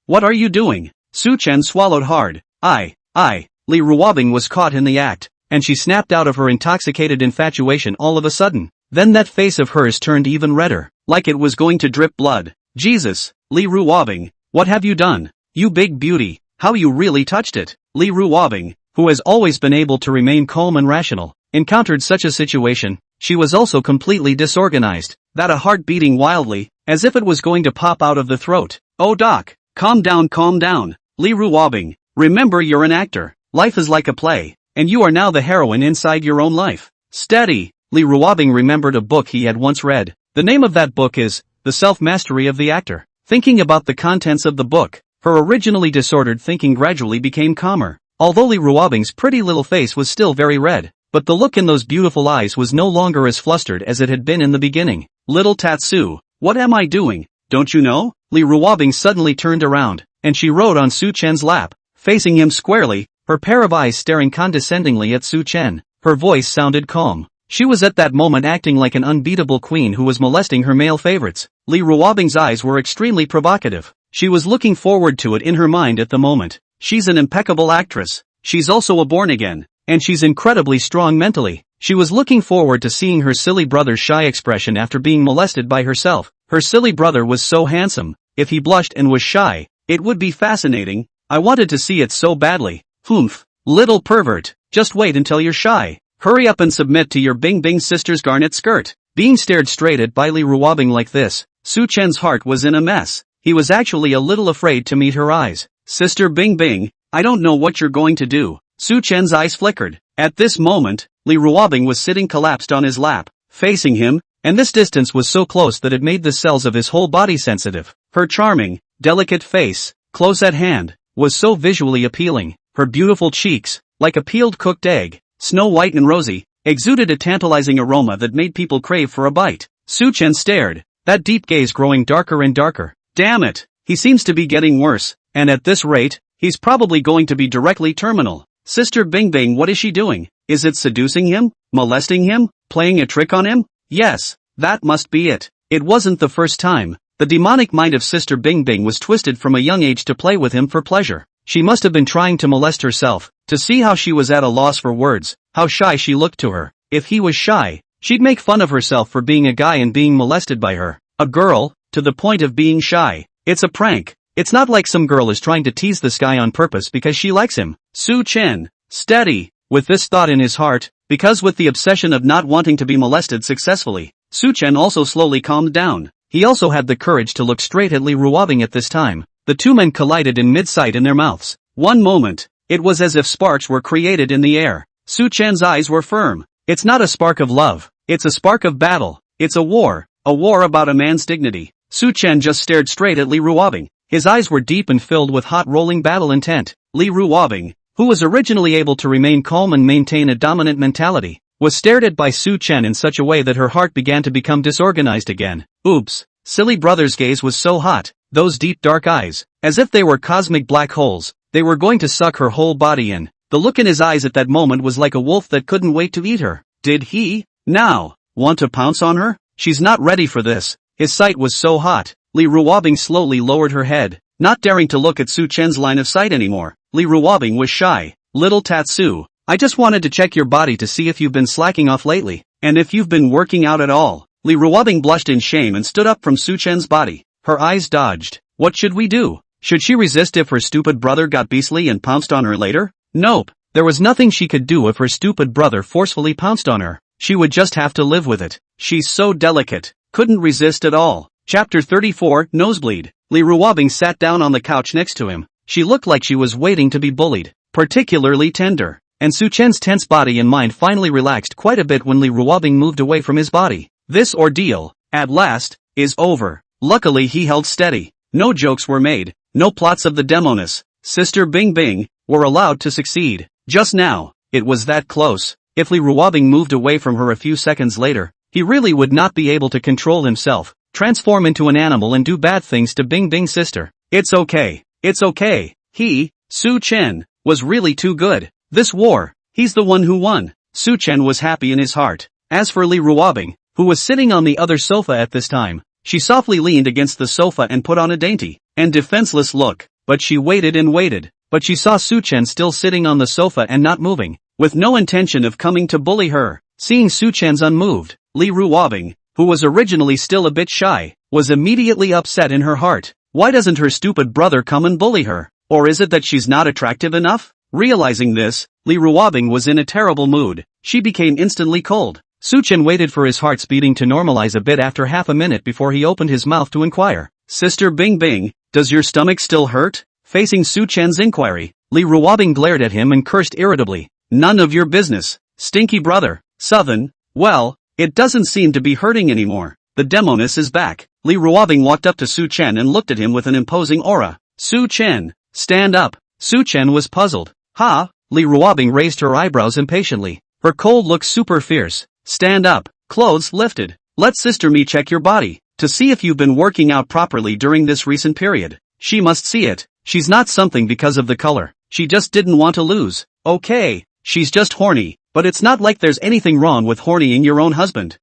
S1: what are you doing? Su Chen swallowed hard. Li Ruobing was caught in the act, and she snapped out of her intoxicated infatuation all of a sudden. Then that face of hers turned even redder, like it was going to drip blood. Jesus, Li Ruobing, what have you done? You big beauty, how you really touched it. Li Ruobing, who has always been able to remain calm and rational, encountered such a situation. She was also completely disorganized, that a heart beating wildly, as if it was going to pop out of the throat. Oh doc, calm down. Li Ruobing, remember you're an actor. Life is like a play, and you are now the heroine inside your own life. Steady. Li Ruobing remembered a book he had once read. The name of that book is The Self-Mastery of the Actor. Thinking about the contents of the book, her originally disordered thinking gradually became calmer. Although Li Ruobing's pretty little face was still very red, but the look in those beautiful eyes was no longer as flustered as it had been in the beginning. Little Tatsu, what am I doing? Don't you know? Li Ruobing suddenly turned around, and she rode on Su Chen's lap, facing him squarely, her pair of eyes staring condescendingly at Su Chen. Her voice sounded calm. She was at that moment acting like an unbeatable queen who was molesting her male favorites. Li Ruobing's eyes were extremely provocative. She was looking forward to it in her mind at the moment. She's an impeccable actress. She's also a born-again, and she's incredibly strong mentally. She was looking forward to seeing her silly brother's shy expression after being molested by herself. Her silly brother was so handsome. If he blushed and was shy, it would be fascinating. I wanted to see it so badly. Humph, little pervert, just wait until you're shy. Hurry up and submit to your Bing Bing sister's garnet skirt. Being stared straight at by Li Ruobing like this, Su Chen's heart was in a mess. He was actually a little afraid to meet her eyes. Sister Bing Bing, I don't know what you're going to do. Su Chen's eyes flickered. At this moment, Li Ruobing was sitting collapsed on his lap, facing him, and this distance was so close that it made the cells of his whole body sensitive. Her charming, delicate face, close at hand, was so visually appealing. Her beautiful cheeks, like a peeled cooked egg, snow white and rosy, exuded a tantalizing aroma that made people crave for a bite. Su Chen stared, that deep gaze growing darker and darker. Damn it, he seems to be getting worse, and at this rate, he's probably going to be directly terminal. Sister Bing Bing, what is she doing? Is it seducing him? Molesting him? Playing a trick on him? Yes, that must be it. It wasn't the first time. The demonic mind of Sister Bing Bing was twisted from a young age to play with him for pleasure. She must have been trying to molest herself, to see how she was at a loss for words, how shy she looked to her. If he was shy, she'd make fun of herself for being a guy and being molested by her. A girl, to the point of being shy. It's a prank. It's not like some girl is trying to tease this guy on purpose because she likes him. Su Chen, steady, with this thought in his heart, because with the obsession of not wanting to be molested successfully, Su Chen also slowly calmed down. He also had the courage to look straight at Li Ruobing at this time. The two men collided in mid-sight in their mouths. One moment, it was as if sparks were created in the air. Su Chen's eyes were firm. It's not a spark of love. It's a spark of battle. It's a war about a man's dignity. Su Chen just stared straight at Li Ruobing. His eyes were deep and filled with hot rolling battle intent. Li Ruobing, who was originally able to remain calm and maintain a dominant mentality, was stared at by Su Chen in such a way that her heart began to become disorganized again. Oops, silly brother's gaze was so hot, those deep dark eyes, as if they were cosmic black holes, they were going to suck her whole body in. The look in his eyes at that moment was like a wolf that couldn't wait to eat her. Did he, now, want to pounce on her? She's not ready for this. His sight was so hot. Li Ruobing slowly lowered her head, not daring to look at Su Chen's line of sight anymore. Li Ruobing was shy. Little Tatsu, I just wanted to check your body to see if you've been slacking off lately, and if you've been working out at all. Li Ruobing blushed in shame and stood up from Su Chen's body. Her eyes dodged. What should we do? Should she resist if her stupid brother got beastly and pounced on her later? Nope. There was nothing she could do if her stupid brother forcefully pounced on her. She would just have to live with it. She's so delicate. Couldn't resist at all. Chapter 34, Nosebleed. Li Ruobing sat down on the couch next to him. She looked like she was waiting to be bullied. Particularly tender. And Su Chen's tense body and mind finally relaxed quite a bit when Li Ruobing moved away from his body. This ordeal, at last, is over. Luckily he held steady. No jokes were made. No plots of the demoness, Sister Bing Bing, were allowed to succeed. Just now, it was that close. If Li Ruobing moved away from her a few seconds later, he really would not be able to control himself, transform into an animal and do bad things to Bing Bing's sister. It's okay. It's okay. He, Su Chen, was really too good. This war, he's the one who won. Su Chen was happy in his heart. As for Li Ruobing, who was sitting on the other sofa at this time, she softly leaned against the sofa and put on a dainty and defenseless look, but she waited and waited. But she saw Su Chen still sitting on the sofa and not moving, with no intention of coming to bully her. Seeing Su Chen's unmoved, Li Ruobing, who was originally still a bit shy, was immediately upset in her heart. Why doesn't her stupid brother come and bully her? Or is it that she's not attractive enough? Realizing this, Li Ruobing was in a terrible mood. She became instantly cold. Su Chen waited for his heart's beating to normalize a bit after half a minute before he opened his mouth to inquire. Sister Bing Bing, does your stomach still hurt? Facing Su Chen's inquiry, Li Ruobing glared at him and cursed irritably. None of your business, stinky brother. Southern, well, it doesn't seem to be hurting anymore. The demoness is back. Li Ruobing walked up to Su Chen and looked at him with an imposing aura. Su Chen, stand up. Su Chen was puzzled. Ha? Li Ruobing raised her eyebrows impatiently. Her cold looked super fierce. Stand up, clothes lifted. Let Sister Me check your body, to see if you've been working out properly during this recent period. She must see it. She's not something because of the color. She just didn't want to lose. Okay, she's just horny, but it's not like there's anything wrong with hornying your own husband.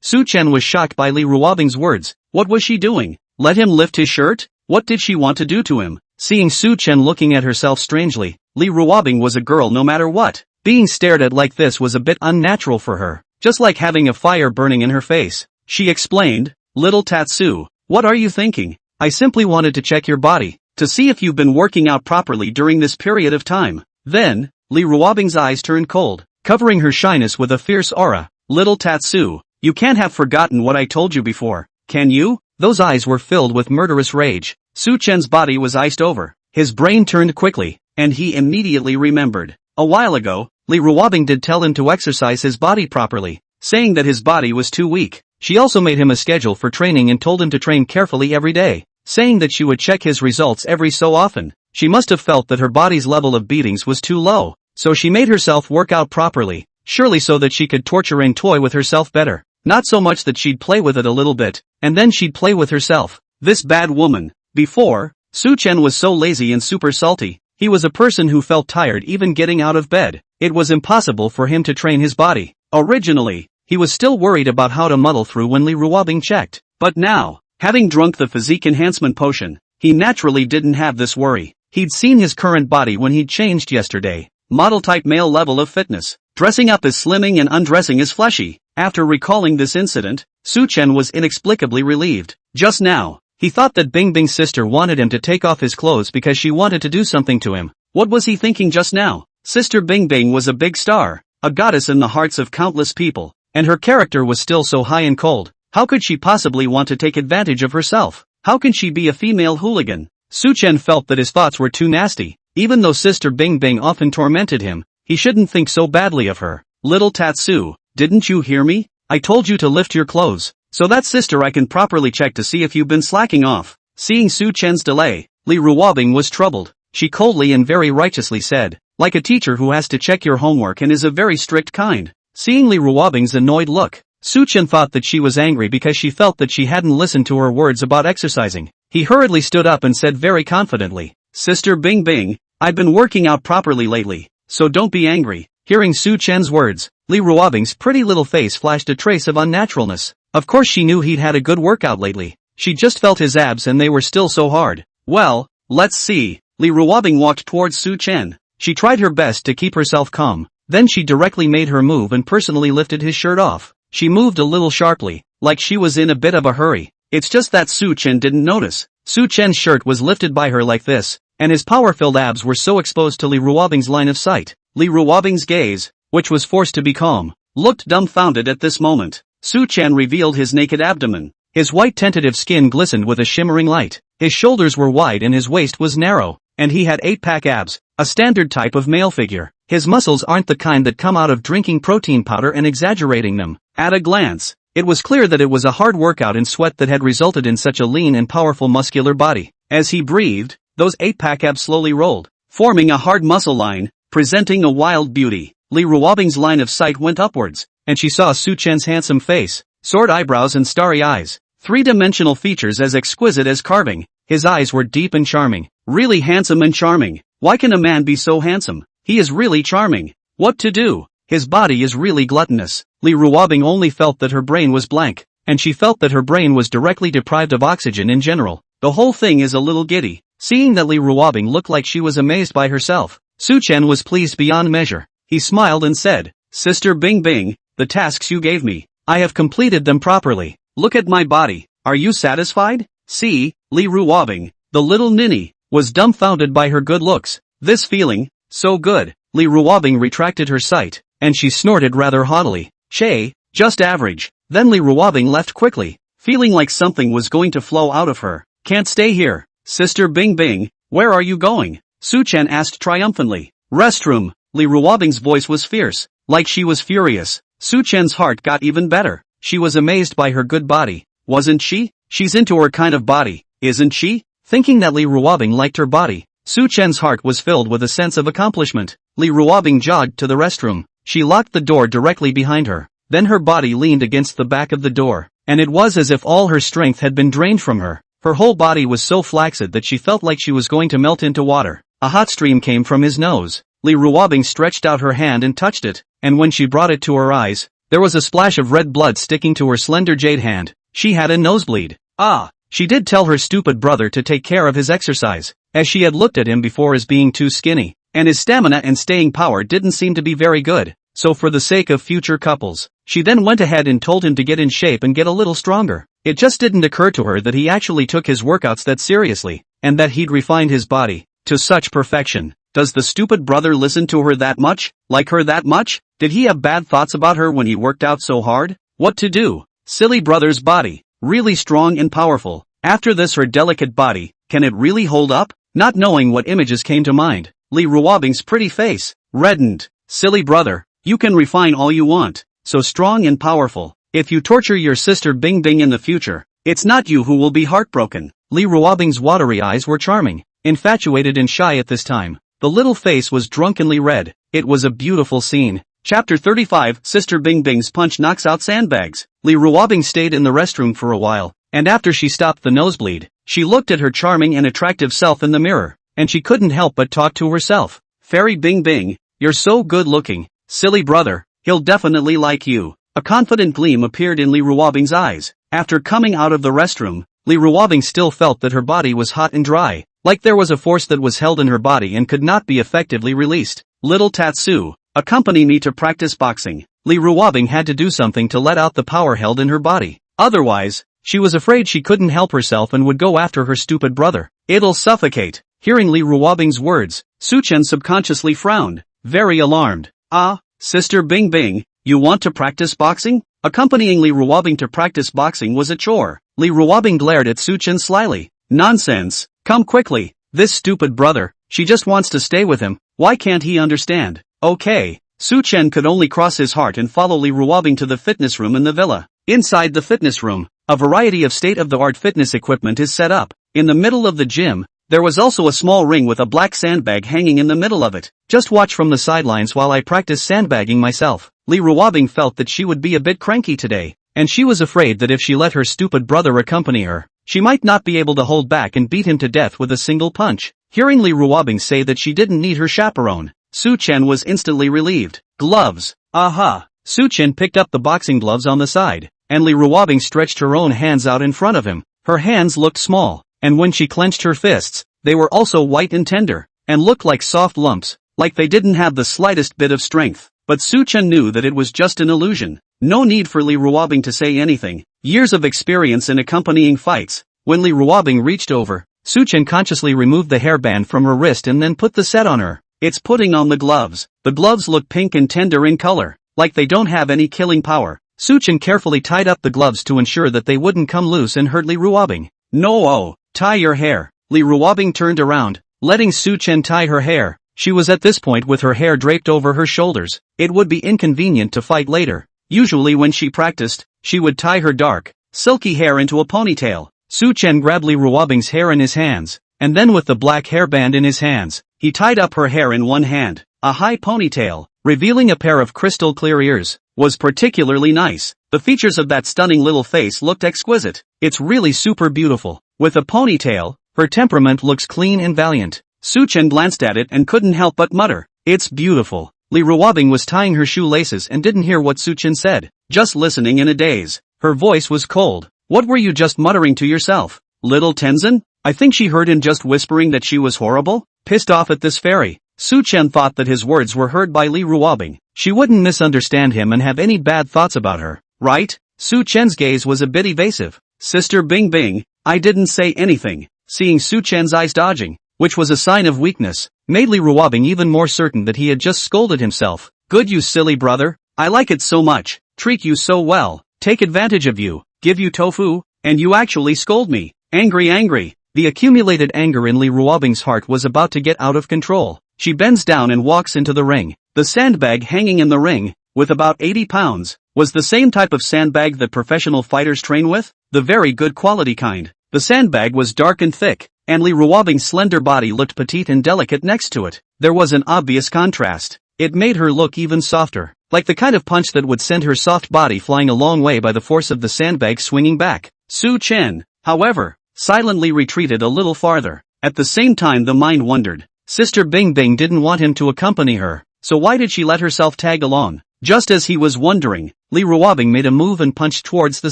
S1: Su Chen was shocked by Li Ruobing's words. What was she doing? Let him lift his shirt? What did she want to do to him? Seeing Su Chen looking at herself strangely, Li Ruobing was a girl no matter what. Being stared at like this was a bit unnatural for her, just like having a fire burning in her face. She explained, Little Tatsu, what are you thinking? I simply wanted to check your body, to see if you've been working out properly during this period of time. Then, Li Ruobing's eyes turned cold, covering her shyness with a fierce aura. Little Tatsu, you can't have forgotten what I told you before, can you? Those eyes were filled with murderous rage. Su Chen's body was iced over. His brain turned quickly, and he immediately remembered. A while ago, Li Ruobing did tell him to exercise his body properly, saying that his body was too weak. She also made him a schedule for training and told him to train carefully every day, saying that she would check his results every so often. She must have felt that her body's level of beatings was too low, so she made herself work out properly, surely so that she could torture and toy with herself better. Not so much that she'd play with it a little bit, and then she'd play with herself. This bad woman. Before, Su Chen was so lazy and super salty. He was a person who felt tired even getting out of bed. It was impossible for him to train his body. Originally, he was still worried about how to muddle through when Li Ruobing checked. But now, having drunk the physique enhancement potion, he naturally didn't have this worry. He'd seen his current body when he'd changed yesterday. Model-type male level of fitness. Dressing up is slimming and undressing is fleshy. After recalling this incident, Su Chen was inexplicably relieved. Just now, he thought that Bing Bing's sister wanted him to take off his clothes because she wanted to do something to him. What was he thinking just now? Sister Bing Bing was a big star, a goddess in the hearts of countless people, and her character was still so high and cold. How could she possibly want to take advantage of herself? How can she be a female hooligan? Su Chen felt that his thoughts were too nasty. Even though Sister Bing Bing often tormented him, he shouldn't think so badly of her. Little Tatsu, didn't you hear me? I told you to lift your clothes, so that sister I can properly check to see if you've been slacking off. Seeing Su Chen's delay, Li Ruobing was troubled. She coldly and very righteously said, like a teacher who has to check your homework and is a very strict kind. Seeing Li Ruobing's annoyed look, Su Chen thought that she was angry because she felt that she hadn't listened to her words about exercising. He hurriedly stood up and said very confidently, Sister Bing Bing, I've been working out properly lately, so don't be angry. Hearing Su Chen's words, Li Ruobing's pretty little face flashed a trace of unnaturalness. Of course she knew he'd had a good workout lately. She just felt his abs and they were still so hard. Well, let's see. Li Ruobing walked towards Su Chen. She tried her best to keep herself calm. Then she directly made her move and personally lifted his shirt off. She moved a little sharply, like she was in a bit of a hurry. It's just that Su Chen didn't notice. Su Chen's shirt was lifted by her like this, and his power-filled abs were so exposed to Li Ruobing's line of sight. Li Ruobing's gaze, which was forced to be calm, looked dumbfounded at this moment. Su Chen revealed his naked abdomen. His white tentative skin glistened with a shimmering light. His shoulders were wide and his waist was narrow, and he had 8-pack abs, a standard type of male figure. His muscles aren't the kind that come out of drinking protein powder and exaggerating them. At a glance, it was clear that it was a hard workout and sweat that had resulted in such a lean and powerful muscular body. As he breathed, those 8-pack abs slowly rolled, forming a hard muscle line, presenting a wild beauty. Li Ruobing's line of sight went upwards, and she saw Su Chen's handsome face, sword eyebrows and starry eyes, three-dimensional features as exquisite as carving. His eyes were deep and charming, really handsome and charming. Why can a man be so handsome? He is really charming. What to do? His body is really gluttonous. Li Ruobing only felt that her brain was blank, and she felt that her brain was directly deprived of oxygen in general. The whole thing is a little giddy. Seeing that Li Ruobing looked like she was amazed by herself, Su Chen was pleased beyond measure. He smiled and said, "Sister Bing Bing, the tasks you gave me, I have completed them properly. Look at my body. Are you satisfied?" See, Li Ruobing, the little ninny, was dumbfounded by her good looks. This feeling, so good. Li Ruobing retracted her sight, and she snorted rather haughtily. "Che, just average." Then Li Ruobing left quickly, feeling like something was going to flow out of her. "Can't stay here. Sister Bing Bing, where are you going?" Su Chen asked triumphantly. "Restroom." Li Ruobing's voice was fierce, like she was furious. Su Chen's heart got even better. She was amazed by her good body. Wasn't she? She's into her kind of body, isn't she? Thinking that Li Ruobing liked her body, Su Chen's heart was filled with a sense of accomplishment. Li Ruobing jogged to the restroom. She locked the door directly behind her. Then her body leaned against the back of the door, and it was as if all her strength had been drained from her. Her whole body was so flaccid that she felt like she was going to melt into water. A hot stream came from his nose. Li Ruobing stretched out her hand and touched it, and when she brought it to her eyes, there was a splash of red blood sticking to her slender jade hand. She had a nosebleed. Ah! She did tell her stupid brother to take care of his exercise, as she had looked at him before as being too skinny, and his stamina and staying power didn't seem to be very good. So for the sake of future couples, she then went ahead and told him to get in shape and get a little stronger. It just didn't occur to her that he actually took his workouts that seriously, and that he'd refined his body to such perfection. Does the stupid brother listen to her that much? Like her that much? Did he have bad thoughts about her when he worked out so hard? What to do? Silly brother's body, really strong and powerful. After this, her delicate body, can it really hold up? Not knowing what images came to mind, Li Ruobing's pretty face reddened. Silly brother, you can refine all you want, so strong and powerful. If you torture your sister Bing Bing in the future, it's not you who will be heartbroken. Li Ruobing's watery eyes were charming, infatuated and shy at this time. The little face was drunkenly red. It was a beautiful scene. Chapter 35, Sister Bing Bing's punch knocks out sandbags. Li Ruobing stayed in the restroom for a while, and after she stopped the nosebleed, she looked at her charming and attractive self in the mirror, and she couldn't help but talk to herself. Fairy Bing Bing, you're so good looking. Silly brother, he'll definitely like you. A confident gleam appeared in Li Ruobing's eyes. After coming out of the restroom, Li Ruobing still felt that her body was hot and dry, like there was a force that was held in her body and could not be effectively released. Little Tatsu, accompany me to practice boxing. Li Ruobing had to do something to let out the power held in her body. Otherwise, she was afraid she couldn't help herself and would go after her stupid brother. It'll suffocate. Hearing Li Ruobing's words, Su Chen subconsciously frowned, very alarmed. Ah, Sister Bing Bing, you want to practice boxing? Accompanying Li Ruobing to practice boxing was a chore. Li Ruobing glared at Su Chen slyly. Nonsense, come quickly. This stupid brother, she just wants to stay with him. Why can't he understand? Okay. Su Chen could only cross his heart and follow Li Ruobing to the fitness room in the villa. Inside the fitness room, a variety of state-of-the-art fitness equipment is set up. In the middle of the gym, there was also a small ring with a black sandbag hanging in the middle of it. Just watch from the sidelines while I practice sandbagging myself. Li Ruobing felt that she would be a bit cranky today, and she was afraid that if she let her stupid brother accompany her, she might not be able to hold back and beat him to death with a single punch. Hearing Li Ruobing say that she didn't need her chaperone, Su Chen was instantly relieved. Gloves. Aha! Su Chen picked up the boxing gloves on the side, and Li Ruobing stretched her own hands out in front of him. Her hands looked small, and when she clenched her fists, they were also white and tender, and looked like soft lumps, like they didn't have the slightest bit of strength. But Su Chen knew that it was just an illusion. No need for Li Ruobing to say anything. Years of experience in accompanying fights. When Li Ruobing reached over, Su Chen consciously removed the hairband from her wrist and then put the set on her. It's putting on the gloves. The gloves look pink and tender in color, like they don't have any killing power. Su Chen carefully tied up the gloves to ensure that they wouldn't come loose and hurt Li Ruobing. No, tie your hair. Li Ruobing turned around, letting Su Chen tie her hair. She was at this point with her hair draped over her shoulders. It would be inconvenient to fight later. Usually when she practiced, she would tie her dark, silky hair into a ponytail. Su Chen grabbed Li Ruobing's hair in his hands, and then with the black hairband in his hands, he tied up her hair in one hand. A high ponytail. revealing a pair of crystal clear ears, was particularly nice. The features of that stunning little face looked exquisite. It's really super beautiful. With a ponytail, her temperament looks clean and valiant. Su-chen glanced at it and couldn't help but mutter, "It's beautiful." Li Ruobing was tying her shoelaces and didn't hear what Su-chen said, just listening in a daze. Her voice was cold. "What were you just muttering to yourself, little Tenzin?" I think she heard him just whispering that she was horrible. Pissed off at this fairy, Su-chen thought that his words were heard by Li Ruobing. She wouldn't misunderstand him and have any bad thoughts about her, right? Su-chen's gaze was a bit evasive. "Sister Bing Bing, I didn't say anything." Seeing Su-chen's eyes dodging, which was a sign of weakness, made Li Ruobing even more certain that he had just scolded himself. "Good, you silly brother. I like it so much, treat you so well, take advantage of you, give you tofu, and you actually scold me. Angry. The accumulated anger in Li Ruobing's heart was about to get out of control. She bends down and walks into the ring. The sandbag hanging in the ring, with about 80 pounds, was the same type of sandbag that professional fighters train with, the very good quality kind. The sandbag was dark and thick, and Li Ruobing's slender body looked petite and delicate next to it. There was an obvious contrast. It made her look even softer, like the kind of punch that would send her soft body flying a long way by the force of the sandbag swinging back. Su-chen, however, silently retreated a little farther. At the same time the mind wondered. Sister Bing Bing didn't want him to accompany her, so why did she let herself tag along? Just as he was wondering, Li Ruobing made a move and punched towards the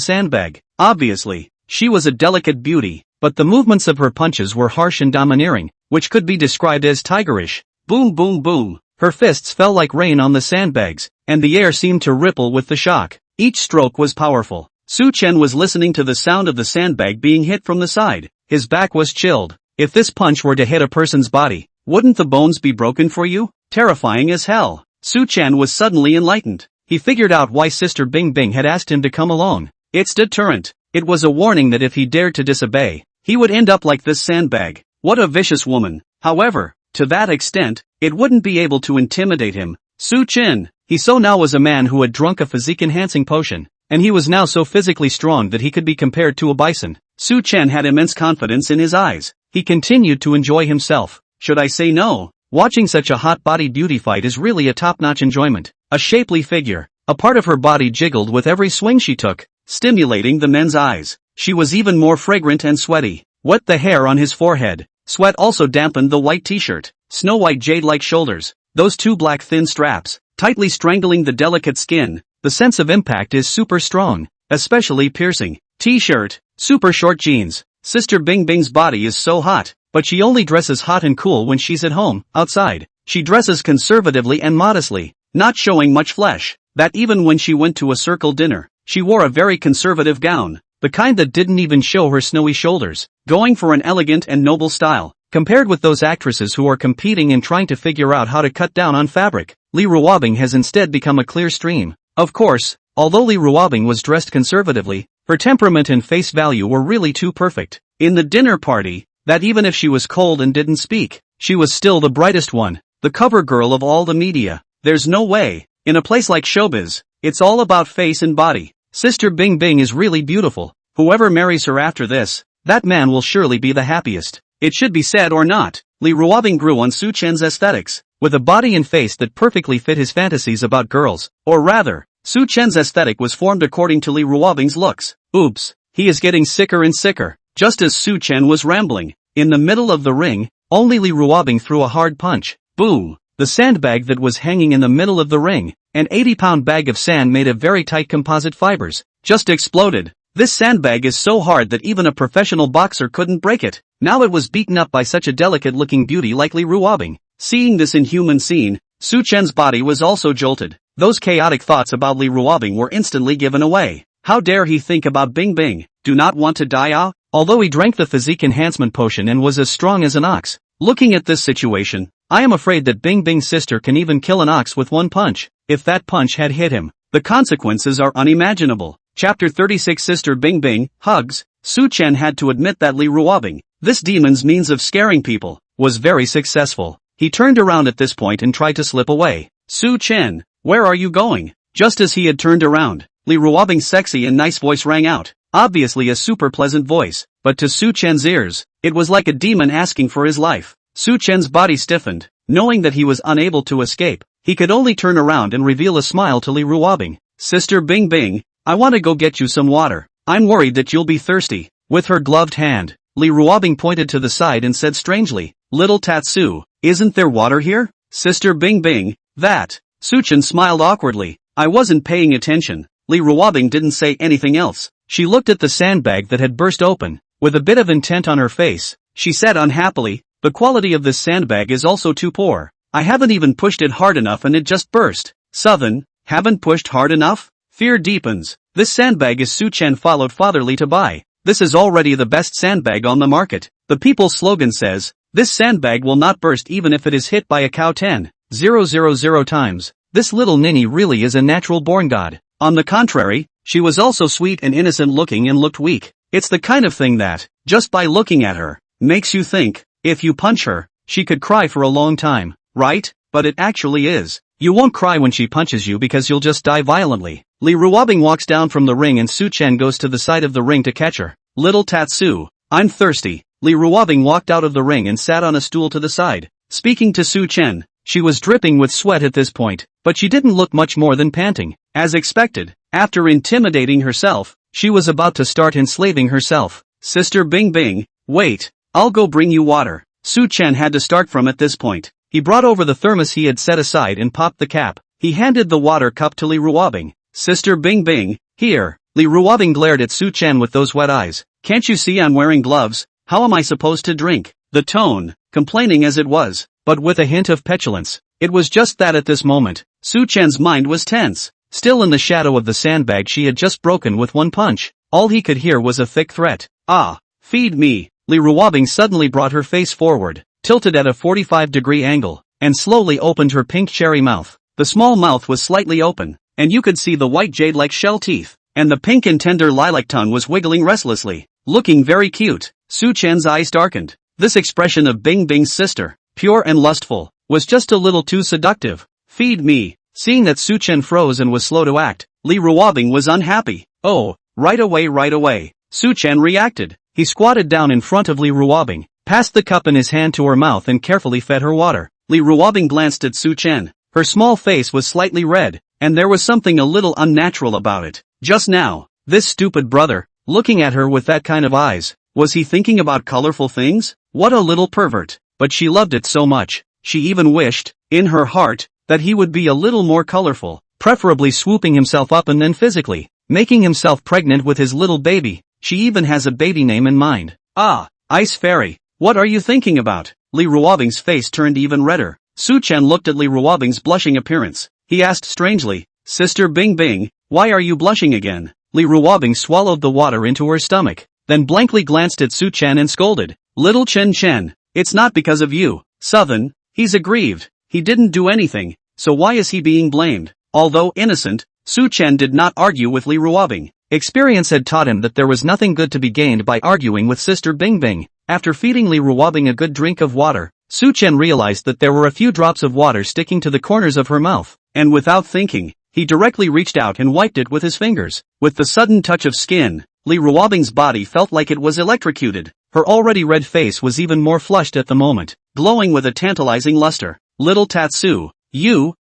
S1: sandbag. Obviously, she was a delicate beauty, but the movements of her punches were harsh and domineering, which could be described as tigerish. Boom boom boom. Her fists fell like rain on the sandbags, and the air seemed to ripple with the shock. Each stroke was powerful. Su-chen was listening to the sound of the sandbag being hit from the side. His back was chilled. If this punch were to hit a person's body, wouldn't the bones be broken for you? Terrifying as hell. Su-chen was suddenly enlightened. He figured out why Sister Bing Bing had asked him to come along. It's deterrent. It was a warning that if he dared to disobey, he would end up like this sandbag. What a vicious woman. However, to that extent, it wouldn't be able to intimidate him. Su-chen, he so now was a man who had drunk a physique-enhancing potion, and he was now so physically strong that he could be compared to a bison. Su-chen had immense confidence in his eyes. He continued to enjoy himself. Should I say no? Watching such a hot-bodied beauty fight is really a top-notch enjoyment. A shapely figure, a part of her body jiggled with every swing she took, stimulating the men's eyes. She was even more fragrant and sweaty. Wet the hair on his forehead. Sweat also dampened the white t-shirt. Snow-white jade-like shoulders. Those two black thin straps, tightly strangling the delicate skin. The sense of impact is super strong, especially piercing. T-shirt, super short jeans. Sister Bing Bing's body is so hot, but she only dresses hot and cool when she's at home. Outside, she dresses conservatively and modestly, not showing much flesh. That even when she went to a circle dinner, she wore a very conservative gown, the kind that didn't even show her snowy shoulders, going for an elegant and noble style. Compared with those actresses who are competing and trying to figure out how to cut down on fabric, Li Ruobing has instead become a clear stream. Of course, although Li Ruobing was dressed conservatively, her temperament and face value were really too perfect. In the dinner party, that even if she was cold and didn't speak, she was still the brightest one, the cover girl of all the media. There's no way, in a place like showbiz, it's all about face and body. Sister Bing Bing is really beautiful. Whoever marries her after this, that man will surely be the happiest. It should be said or not, Li Ruobing grew on Su-chen's aesthetics, with a body and face that perfectly fit his fantasies about girls, or rather, Su-chen's aesthetic was formed according to Li Ruobing's looks. Oops, he is getting sicker and sicker. Just as Su-chen was rambling, in the middle of the ring, only Li Ruobing threw a hard punch. Boom! The sandbag that was hanging in the middle of the ring, an 80-pound bag of sand made of very tight composite fibers, just exploded. This sandbag is so hard that even a professional boxer couldn't break it. Now it was beaten up by such a delicate-looking beauty like Li Ruobing. Seeing this inhuman scene, Su-chen's body was also jolted. Those chaotic thoughts about Li Ruobing were instantly given away. How dare he think about Bing Bing? Do not want to die out? Although he drank the physique enhancement potion and was as strong as an ox. Looking at this situation, I am afraid that Bing Bing's sister can even kill an ox with one punch. If that punch had hit him, the consequences are unimaginable. Chapter 36 Sister Bing Bing, Hugs. Su-chen had to admit that Li Ruobing, this demon's means of scaring people, was very successful. He turned around at this point and tried to slip away. Su-chen, where are you going? Just as he had turned around, Li Ruobing's sexy and nice voice rang out. Obviously a super pleasant voice, but to Su-chen's ears, it was like a demon asking for his life. Su-chen's body stiffened, knowing that he was unable to escape. he could only turn around and reveal a smile to Li Ruobing. Sister Bing Bing, I want to go get you some water. I'm worried that you'll be thirsty. With her gloved hand, Li Ruobing pointed to the side and said strangely, little Tatsu, isn't there water here? Sister Bing Bing, that. Suchen smiled awkwardly. I wasn't paying attention. Li Ruobing didn't say anything else. She looked at the sandbag that had burst open. With a bit of intent on her face, she said unhappily, the quality of this sandbag is also too poor. I haven't even pushed it hard enough and it just burst. Southern, haven't pushed hard enough? Fear deepens. This sandbag is Suchen followed fatherly to buy. This is already the best sandbag on the market. The people's slogan says, this sandbag will not burst even if it is hit by a cow 10,000 times. This little ninny really is a natural-born god. On the contrary, she was also sweet and innocent looking and looked weak. It's the kind of thing that, just by looking at her, makes you think, if you punch her, she could cry for a long time, right? But it actually is. You won't cry when she punches you because you'll just die violently. Li Ruobing walks down from the ring and Suchen goes to the side of the ring to catch her. Little Tatsu, I'm thirsty. Li Ruobing walked out of the ring and sat on a stool to the side. Speaking to Suchen, she was dripping with sweat at this point, but she didn't look much more than panting. As expected, after intimidating herself, she was about to start enslaving herself. Sister Bing Bing, wait, I'll go bring you water. Suchen had to start from at this point. He brought over the thermos he had set aside and popped the cap. He handed the water cup to Li Ruobing. Sister Bing Bing, here. Li Ruobing glared at Suchen with those wet eyes. Can't you see I'm wearing gloves? How am I supposed to drink? The tone, complaining as it was, but with a hint of petulance. It was just that at this moment, Suchen's mind was tense. Still in the shadow of the sandbag she had just broken with one punch. All he could hear was a thick threat. Ah, feed me. Li Ruobing suddenly brought her face forward, tilted at a 45-degree angle, and slowly opened her pink cherry mouth. The small mouth was slightly open, and you could see the white jade-like shell teeth, and the pink and tender lilac tongue was wiggling restlessly, looking very cute. Suchen's eyes darkened. This expression of Bing Bing's sister, pure and lustful, was just a little too seductive. Feed me. Seeing that Suchen froze and was slow to act, Li Ruobing was unhappy. Oh, right away. Suchen reacted. He squatted down in front of Li Ruobing, passed the cup in his hand to her mouth and carefully fed her water. Li Ruobing glanced at Suchen. Her small face was slightly red, and there was something a little unnatural about it. Just now, this stupid brother, looking at her with that kind of eyes, was he thinking about colorful things? What a little pervert. But she loved it so much, she even wished, in her heart, that he would be a little more colorful, preferably swooping himself up and then physically, making himself pregnant with his little baby. She even has a baby name in mind. Ah, Ice Fairy, what are you thinking about? Li Ruobing's face turned even redder. Suchen looked at Li Ruobing's blushing appearance. He asked strangely, Sister Bing Bing, why are you blushing again? Li Ruobing swallowed the water into her stomach, then blankly glanced at Suchen and scolded, Little Chen, it's not because of you. Southern, he's aggrieved. He didn't do anything, so why is he being blamed? Although innocent, Suchen did not argue with Li Ruobing. Experience had taught him that there was nothing good to be gained by arguing with Sister Bing Bing. After feeding Li Ruobing a good drink of water, Suchen realized that there were a few drops of water sticking to the corners of her mouth, and without thinking, he directly reached out and wiped it with his fingers. With the sudden touch of skin, Li Ruobing's body felt like it was electrocuted. Her already red face was even more flushed at the moment, glowing with a tantalizing luster. Little Tatsu,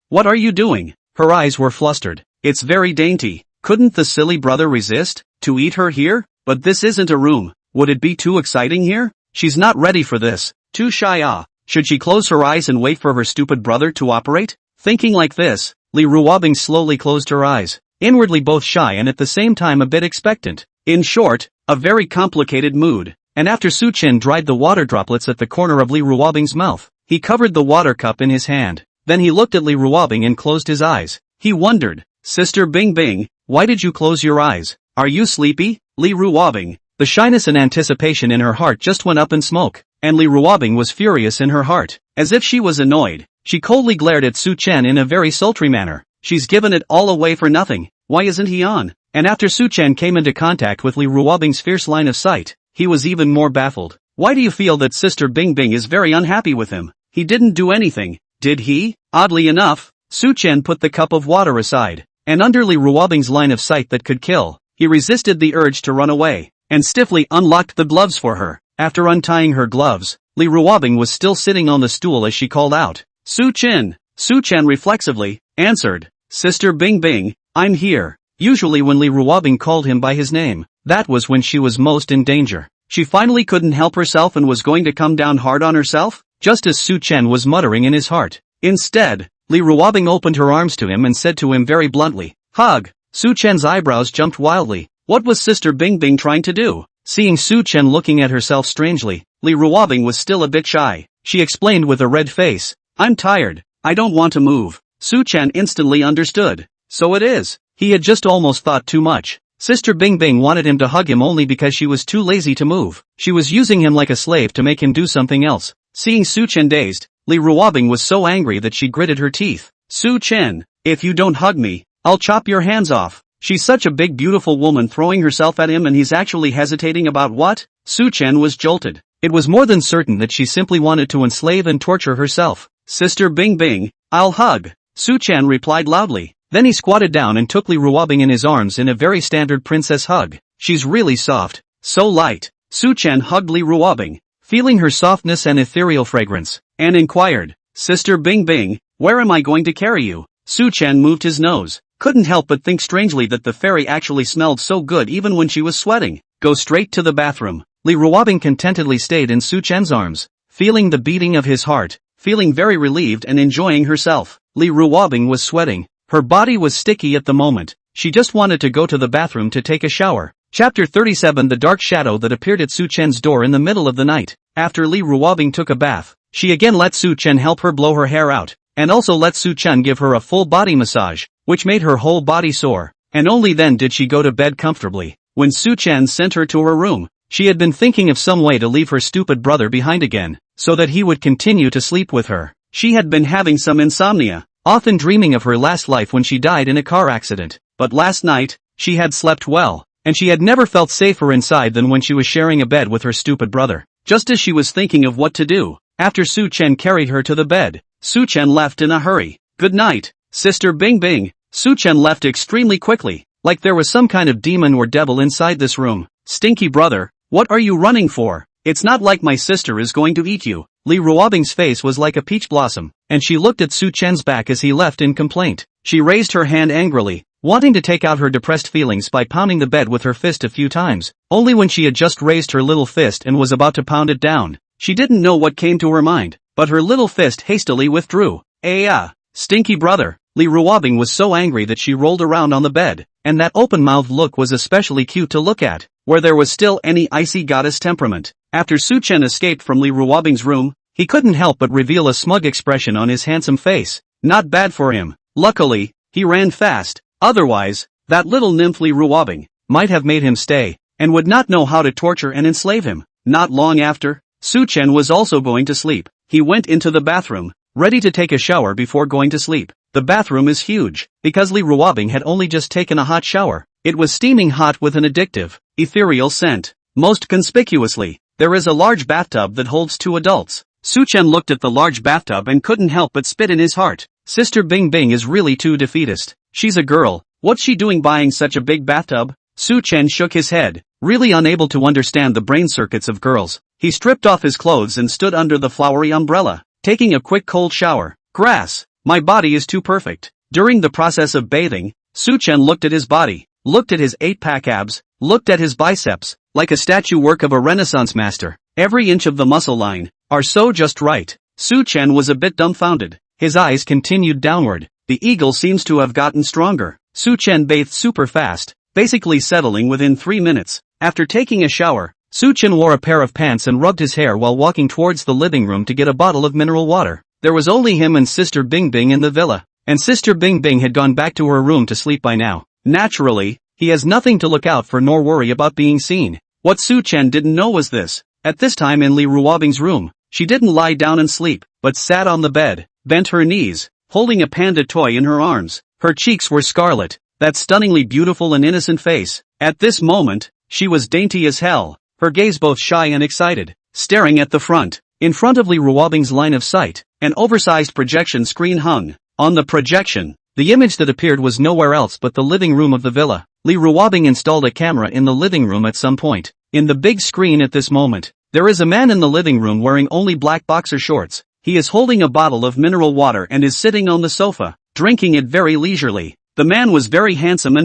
S1: what are you doing? Her eyes were flustered. It's very dainty. Couldn't the silly brother resist? To eat her here? But this isn't a room. Would it be too exciting here? She's not ready for this. Too shy. Should she close her eyes and wait for her stupid brother to operate? Thinking like this, Li Ruobing slowly closed her eyes, inwardly both shy and at the same time a bit expectant. In short, a very complicated mood. And after Suchen dried the water droplets at the corner of Li Ruobing's mouth, he covered the water cup in his hand. Then he looked at Li Ruobing and closed his eyes. He wondered, Sister Bing Bing, why did you close your eyes? Are you sleepy? Li Ruobing. The shyness and anticipation in her heart just went up in smoke, and Li Ruobing was furious in her heart. As if she was annoyed, she coldly glared at Suchen in a very sultry manner. She's given it all away for nothing. Why isn't he on? And after Suchen came into contact with Li Ruobing's fierce line of sight, he was even more baffled. Why do you feel that Sister Bing Bing is very unhappy with him? He didn't do anything, did he? Oddly enough, Suchen put the cup of water aside, and under Li Ruobing's line of sight that could kill, he resisted the urge to run away, and stiffly unlocked the gloves for her. After untying her gloves, Li Ruobing was still sitting on the stool as she called out, Suchen, Su-chan reflexively answered, "Sister Bing Bing, I'm here." Usually when Li Ruobing called him by his name, that was when she was most in danger. She finally couldn't help herself and was going to come down hard on herself, just as Su-chan was muttering in his heart. Instead, Li Ruobing opened her arms to him and said to him very bluntly, "Hug." Su-chan's eyebrows jumped wildly. What was Sister Bing Bing trying to do? Seeing Su-chan looking at herself strangely, Li Ruobing was still a bit shy. She explained with a red face, "I'm tired. I don't want to move." Su-chan instantly understood. So it is. He had just almost thought too much. Sister Bing Bing wanted him to hug him only because she was too lazy to move. She was using him like a slave to make him do something else. Seeing Su-chan dazed, Li Ruobing was so angry that she gritted her teeth. "Su-chan, if you don't hug me, I'll chop your hands off." She's such a big beautiful woman throwing herself at him and he's actually hesitating about what? Su-chan was jolted. It was more than certain that she simply wanted to enslave and torture herself. "Sister Bing Bing, I'll hug." Su-chan replied loudly. Then he squatted down and took Li Ruobing in his arms in a very standard princess hug. "She's really soft. So light." Su-chan hugged Li Ruobing, feeling her softness and ethereal fragrance, and inquired, "Sister Bing Bing, where am I going to carry you?" Su-chan moved his nose, couldn't help but think strangely that the fairy actually smelled so good even when she was sweating. "Go straight to the bathroom." Li Ruobing contentedly stayed in Su-chan's arms, feeling the beating of his heart, feeling very relieved and enjoying herself. Li Ruobing was sweating. Her body was sticky at the moment. She just wanted to go to the bathroom to take a shower. Chapter 37 The dark shadow that appeared at Su-chan's door in the middle of the night. After Li Ruobing took a bath, she again let Su-chan help her blow her hair out, and also let Su-chan give her a full body massage, which made her whole body sore. And only then did she go to bed comfortably. When Su-chan sent her to her room, she had been thinking of some way to leave her stupid brother behind again, so that he would continue to sleep with her. She had been having some insomnia, often dreaming of her last life when she died in a car accident. But last night, she had slept well, and she had never felt safer inside than when she was sharing a bed with her stupid brother. Just as she was thinking of what to do, after Su-chan carried her to the bed, Su-chan left in a hurry. "Good night, Sister Bing Bing." Su-chan left extremely quickly, like there was some kind of demon or devil inside this room. "Stinky brother, what are you running for? It's not like my sister is going to eat you." Li Ruobing's face was like a peach blossom, and she looked at Su-chan's back as he left in complaint. She raised her hand angrily, wanting to take out her depressed feelings by pounding the bed with her fist a few times. Only when she had just raised her little fist and was about to pound it down, she didn't know what came to her mind, but her little fist hastily withdrew. Stinky brother." Li Ruobing was so angry that she rolled around on the bed, and that open-mouthed look was especially cute to look at, where there was still any icy goddess temperament. After Su-chan escaped from Li Ruobing's room, he couldn't help but reveal a smug expression on his handsome face. Not bad for him. Luckily, he ran fast, otherwise, that little nymph Li Ruobing might have made him stay, and would not know how to torture and enslave him. Not long after, Su-chan was also going to sleep. He went into the bathroom, ready to take a shower before going to sleep. The bathroom is huge, because Li Ruobing had only just taken a hot shower. It was steaming hot with an addictive, ethereal scent. Most conspicuously, there is a large bathtub that holds 2 adults. Su-chan looked at the large bathtub and couldn't help but spit in his heart. Sister Bing Bing is really too defeatist. She's a girl. What's she doing buying such a big bathtub? Su-chan shook his head, really unable to understand the brain circuits of girls. He stripped off his clothes and stood under the flowery umbrella, taking a quick cold shower. Grass. My body is too perfect. During the process of bathing, Su-chan looked at his body, looked at his 8-pack abs, looked at his biceps, like a statue work of a Renaissance master. Every inch of the muscle line are so just right. Su-chan was a bit dumbfounded. His eyes continued downward. The eagle seems to have gotten stronger. Su-chan bathed super fast, basically settling within 3 minutes. After taking a shower, Su-chan wore a pair of pants and rubbed his hair while walking towards the living room to get a bottle of mineral water. There was only him and Sister Bing Bing in the villa, and Sister Bing Bing had gone back to her room to sleep by now. Naturally, he has nothing to look out for nor worry about being seen. What Su-chan didn't know was this. At this time in Li Ruobing's room, she didn't lie down and sleep, but sat on the bed, bent her knees, holding a panda toy in her arms. Her cheeks were scarlet, that stunningly beautiful and innocent face. At this moment, she was dainty as hell, her gaze both shy and excited, staring at the front. In front of Li Ruobing's line of sight, an oversized projection screen hung. On the projection, the image that appeared was nowhere else but the living room of the villa. Li Ruobing installed a camera in the living room at some point. In the big screen at this moment, there is a man in the living room wearing only black boxer shorts. He is holding a bottle of mineral water and is sitting on the sofa, drinking it very leisurely. The man was very handsome,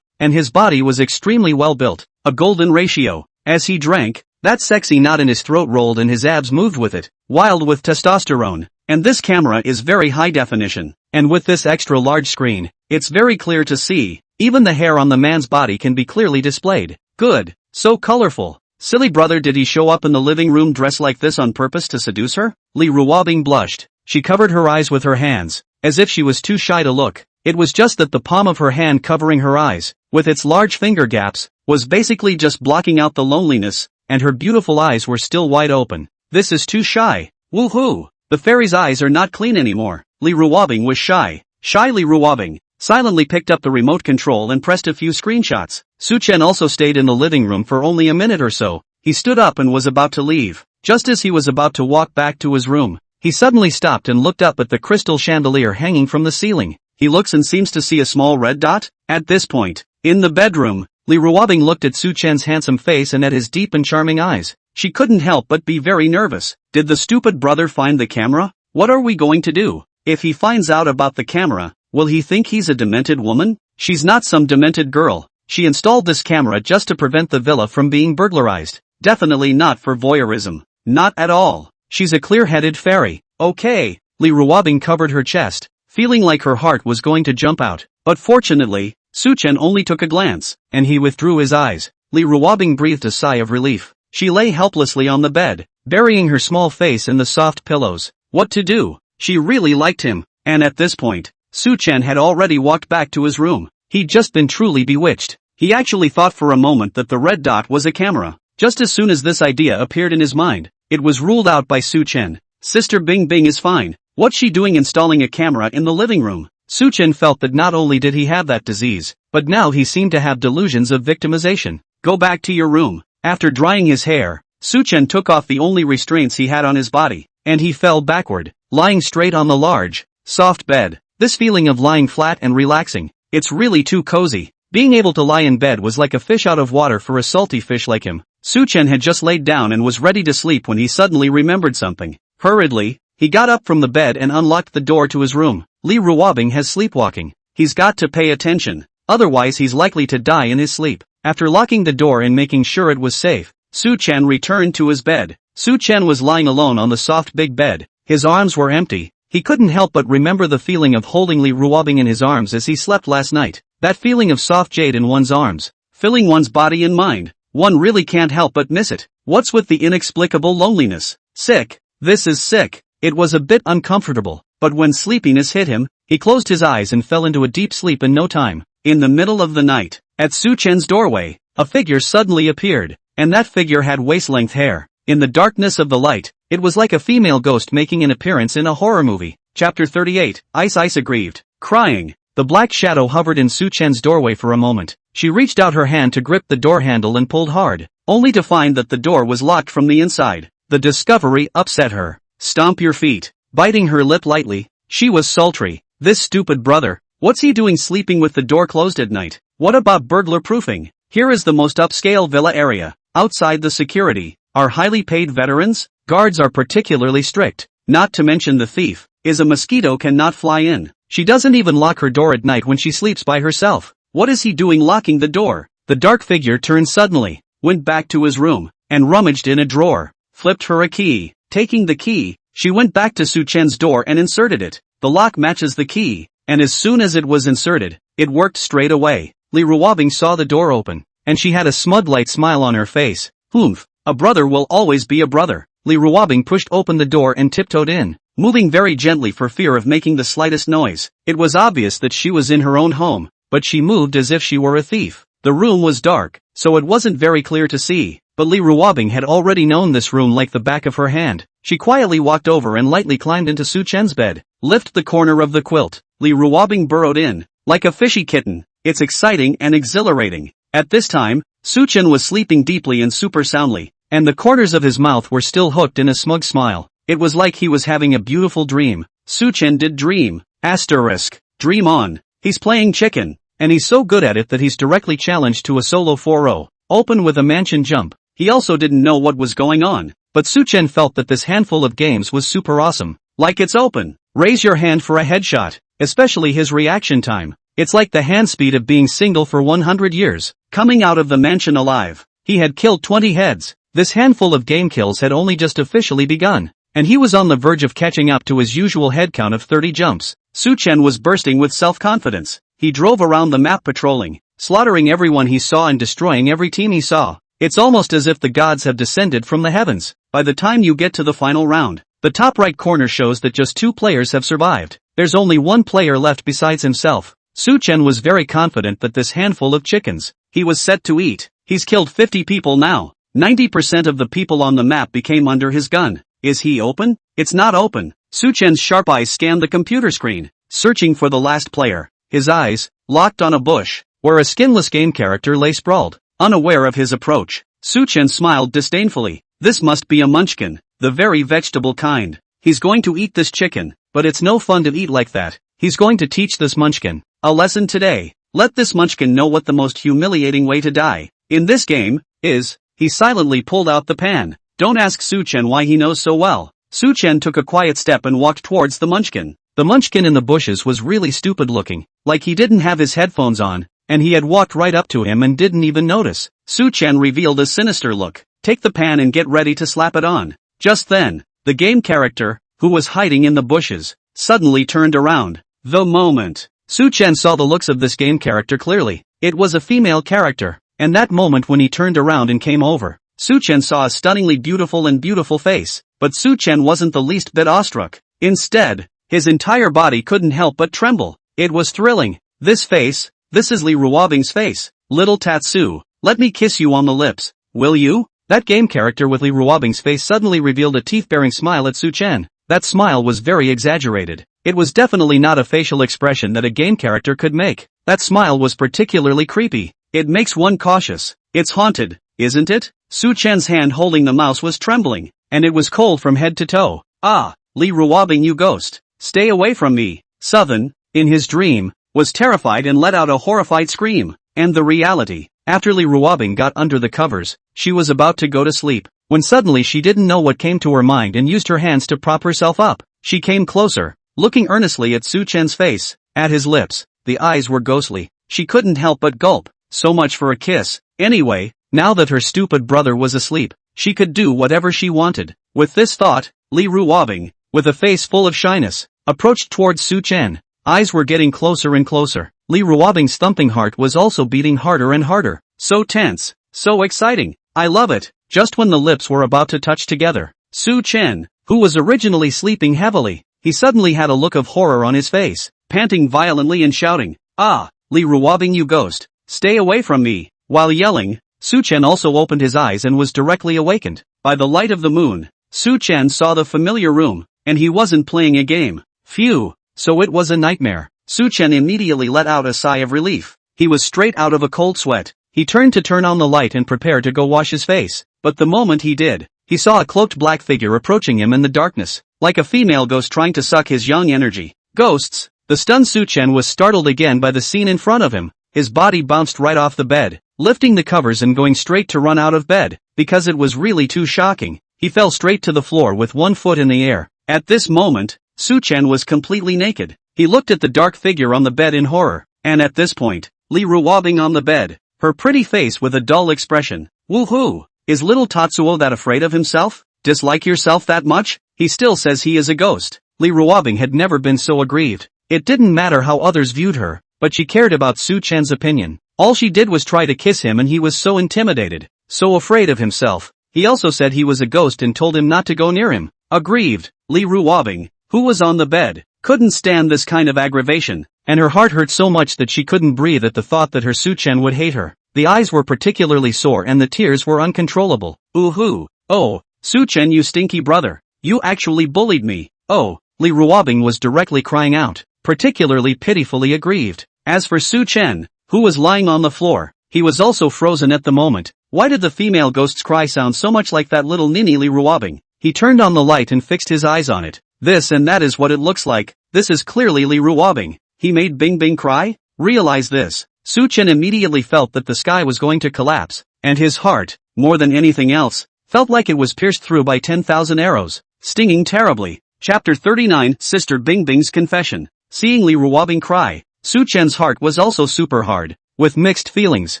S1: and his body was extremely well built, a golden ratio. As he drank, that sexy knot in his throat rolled and his abs moved with it, wild with testosterone. And this camera is very high definition, and with this extra large screen, it's very clear to see. Even the hair on the man's body can be clearly displayed. Good. So colorful. Silly brother, did he show up in the living room dressed like this on purpose to seduce her? Li Ruobing blushed. She covered her eyes with her hands, as if she was too shy to look. It was just that the palm of her hand covering her eyes, with its large finger gaps, was basically just blocking out the loneliness, and her beautiful eyes were still wide open. This is too shy. Woohoo! The fairy's eyes are not clean anymore. Li Ruobing was shy. Shy Li Ruobing silently picked up the remote control and pressed a few screenshots. Suchen also stayed in the living room for only a minute or so. He stood up and was about to leave. Just as he was about to walk back to his room, he suddenly stopped and looked up at the crystal chandelier hanging from the ceiling. He looks and seems to see a small red dot. At this point, in the bedroom, Li Ruobing looked at Suchen's handsome face and at his deep and charming eyes. She couldn't help but be very nervous. Did the stupid brother find the camera? What are we going to do? If he finds out about the camera, will he think he's a demented woman? She's not some demented girl. She installed this camera just to prevent the villa from being burglarized. Definitely not for voyeurism. Not at all. She's a clear-headed fairy. Okay. Li Ruobing covered her chest, feeling like her heart was going to jump out. But fortunately, Suchen only took a glance, and he withdrew his eyes. Li Ruobing breathed a sigh of relief. She lay helplessly on the bed, burying her small face in the soft pillows. What to do? She really liked him, and at this point, Suchen had already walked back to his room. He'd just been truly bewitched. He actually thought for a moment that the red dot was a camera. Just as soon as this idea appeared in his mind, it was ruled out by Suchen. Sister Bing Bing is fine. What's she doing installing a camera in the living room? Suchen felt that not only did he have that disease, but now he seemed to have delusions of victimization. Go back to your room. After drying his hair, Suchen took off the only restraints he had on his body, and he fell backward, lying straight on the large, soft bed. This feeling of lying flat and relaxing, it's really too cozy. Being able to lie in bed was like a fish out of water for a salty fish like him. Suchen had just laid down and was ready to sleep when he suddenly remembered something. Hurriedly, he got up from the bed and unlocked the door to his room. Li Ruobing has sleepwalking. He's got to pay attention, otherwise he's likely to die in his sleep. After locking the door and making sure it was safe, Suchen returned to his bed. Suchen was lying alone on the soft big bed. His arms were empty. He couldn't help but remember the feeling of holding Li Ruobing in his arms as he slept last night. That feeling of soft jade in one's arms, filling one's body and mind. One really can't help but miss it. What's with the inexplicable loneliness? Sick. This is sick. It was a bit uncomfortable, but when sleepiness hit him, he closed his eyes and fell into a deep sleep in no time. In the middle of the night, at Suchen's doorway, a figure suddenly appeared, and that figure had waist-length hair. In the darkness of the light, it was like a female ghost making an appearance in a horror movie. Chapter 38, Ice aggrieved, crying. The black shadow hovered in Suchen's doorway for a moment. She reached out her hand to grip the door handle and pulled hard, only to find that the door was locked from the inside. The discovery upset her. Stomp your feet. Biting her lip lightly, she was sultry. This stupid brother, what's he doing sleeping with the door closed at night? What about burglar proofing? Here is the most upscale villa area. Outside the security are highly paid veterans. Guards are particularly strict. Not to mention the thief is a mosquito cannot fly in. She doesn't even lock her door at night when she sleeps by herself. What is he doing locking the door? The dark figure turned suddenly, went back to his room, and rummaged in a drawer, flipped her a key. Taking the key, she went back to Suchen's door and inserted it. The lock matches the key, and as soon as it was inserted, it worked straight away. Li Ruobing saw the door open, and she had a smug-light smile on her face. Oomph, a brother will always be a brother. Li Ruobing pushed open the door and tiptoed in, moving very gently for fear of making the slightest noise. It was obvious that she was in her own home, but she moved as if she were a thief. The room was dark, so it wasn't very clear to see, but Li Ruobing had already known this room like the back of her hand. She quietly walked over and lightly climbed into Suchen's bed, lift the corner of the quilt. Li Ruobing burrowed in, like a fishy kitten. It's exciting and exhilarating. At this time, Suchen was sleeping deeply and super soundly, and the corners of his mouth were still hooked in a smug smile. It was like he was having a beautiful dream. Suchen did dream. Asterisk. Dream on. He's playing chicken, and he's so good at it that he's directly challenged to a solo 4-0, open with a mansion jump. He also didn't know what was going on. but Su-chen felt that this handful of games was super awesome. Like it's open. Raise your hand for a headshot. Especially his reaction time. It's like the hand speed of being single for 100 years. Coming out of the mansion alive. He had killed 20 heads. This handful of game kills had only just officially begun. And he was on the verge of catching up to his usual head count of 30 jumps. Su-chen was bursting with self-confidence. He drove around the map patrolling, slaughtering everyone he saw and destroying every team he saw. It's almost as if the gods have descended from the heavens. By the time you get to the final round, the top right corner shows that just 2 players have survived. There's only 1 player left besides himself. Su-chen was very confident that this handful of chickens he was set to eat. He's killed 50 people now. 90% of the people on the map became under his gun. Is he open? It's not open. Su-chen's sharp eyes scanned the computer screen, searching for the last player. His eyes locked on a bush, where a skinless game character lay sprawled, unaware of his approach. Su-chen smiled disdainfully. This must be a munchkin, the very vegetable kind. He's going to eat this chicken, but it's no fun to eat like that. He's going to teach this munchkin a lesson today. Let this munchkin know what the most humiliating way to die in this game is. He silently pulled out the pan. Don't ask Su-chen why he knows so well. Su-chen took a quiet step and walked towards the munchkin. The munchkin in the bushes was really stupid looking, like he didn't have his headphones on, and he had walked right up to him and didn't even notice. Su-chen revealed a sinister look. Take the pan and get ready to slap it on. Just then, the game character, who was hiding in the bushes, suddenly turned around. The moment Su-chen saw the looks of this game character clearly, it was a female character, and that moment when he turned around and came over, Su-chen saw a stunningly beautiful face, but Su-chen wasn't the least bit awestruck. Instead, his entire body couldn't help but tremble. It was thrilling. This face, this is Lee Ruobing's face. Little Tatsu, let me kiss you on the lips, will you? That game character with Lee Ruobing's face suddenly revealed a teeth-baring smile at Su-chen. That smile was very exaggerated. It was definitely not a facial expression that a game character could make. That smile was particularly creepy. It makes one cautious. It's haunted, isn't it? Su-chen's hand holding the mouse was trembling, and it was cold from head to toe. Ah, Lee Ruobing, you ghost. Stay away from me. Southern, in his dream, was terrified and let out a horrified scream. And the reality, after Lee Ruobing got under the covers, she was about to go to sleep, when suddenly she didn't know what came to her mind and used her hands to prop herself up. She came closer, looking earnestly at Su-chen's face, at his lips. The eyes were ghostly. She couldn't help but gulp. So much for a kiss. Anyway, now that her stupid brother was asleep, she could do whatever she wanted. With this thought, Lee Ruobing, with a face full of shyness, approached towards Su-chen. Eyes were getting closer and closer. Lee Ruobing's thumping heart was also beating harder and harder. So tense, so exciting. I love it. Just when the lips were about to touch together, Su-chen, who was originally sleeping heavily, he suddenly had a look of horror on his face, panting violently and shouting, "Ah, Lee Ruobing, you ghost, stay away from me." While yelling, Su-chen also opened his eyes and was directly awakened. By the light of the moon, Su-chen saw the familiar room, and he wasn't playing a game. Phew, so it was a nightmare. Su-chen immediately let out a sigh of relief. He was straight out of a cold sweat. He turned to turn on the light and prepare to go wash his face. But the moment he did, he saw a cloaked black figure approaching him in the darkness, like a female ghost trying to suck his young energy. Ghosts! The stunned Su-chen was startled again by the scene in front of him. His body bounced right off the bed, lifting the covers and going straight to run out of bed, because it was really too shocking. He fell straight to the floor with one foot in the air. At this moment, Su-chen was completely naked. He looked at the dark figure on the bed in horror, and at this point, Lee Ruobing on the bed, her pretty face with a dull expression. Woohoo! Is little Tatsuo that afraid of himself? Dislike yourself that much? He still says he is a ghost. Lee Ruobing had never been so aggrieved. It didn't matter how others viewed her, but she cared about Su-chen's opinion. All she did was try to kiss him and he was so intimidated, so afraid of himself. He also said he was a ghost and told him not to go near him. Aggrieved, Lee Ruobing, who was on the bed, couldn't stand this kind of aggravation, and her heart hurt so much that she couldn't breathe at the thought that her Su-chen would hate her. The eyes were particularly sore and the tears were uncontrollable. Ooh-hoo. Oh, Su-chen, you stinky brother. You actually bullied me. Oh, Lee Ruobing was directly crying out, particularly pitifully aggrieved. As for Su-chen, who was lying on the floor, he was also frozen at the moment. Why did the female ghost's cry sound so much like that little ninny Lee Ruobing? He turned on the light and fixed his eyes on it. This and that is what it looks like. This is clearly Lee Ruobing. He made Bing Bing cry? Realize this. Su-chen immediately felt that the sky was going to collapse, and his heart, more than anything else, Felt like it was pierced through by 10,000 arrows, stinging terribly. Chapter 39, Sister Bingbing's Confession. Seeing Li Ruobing cry, Su Chen's heart was also super hard, with mixed feelings.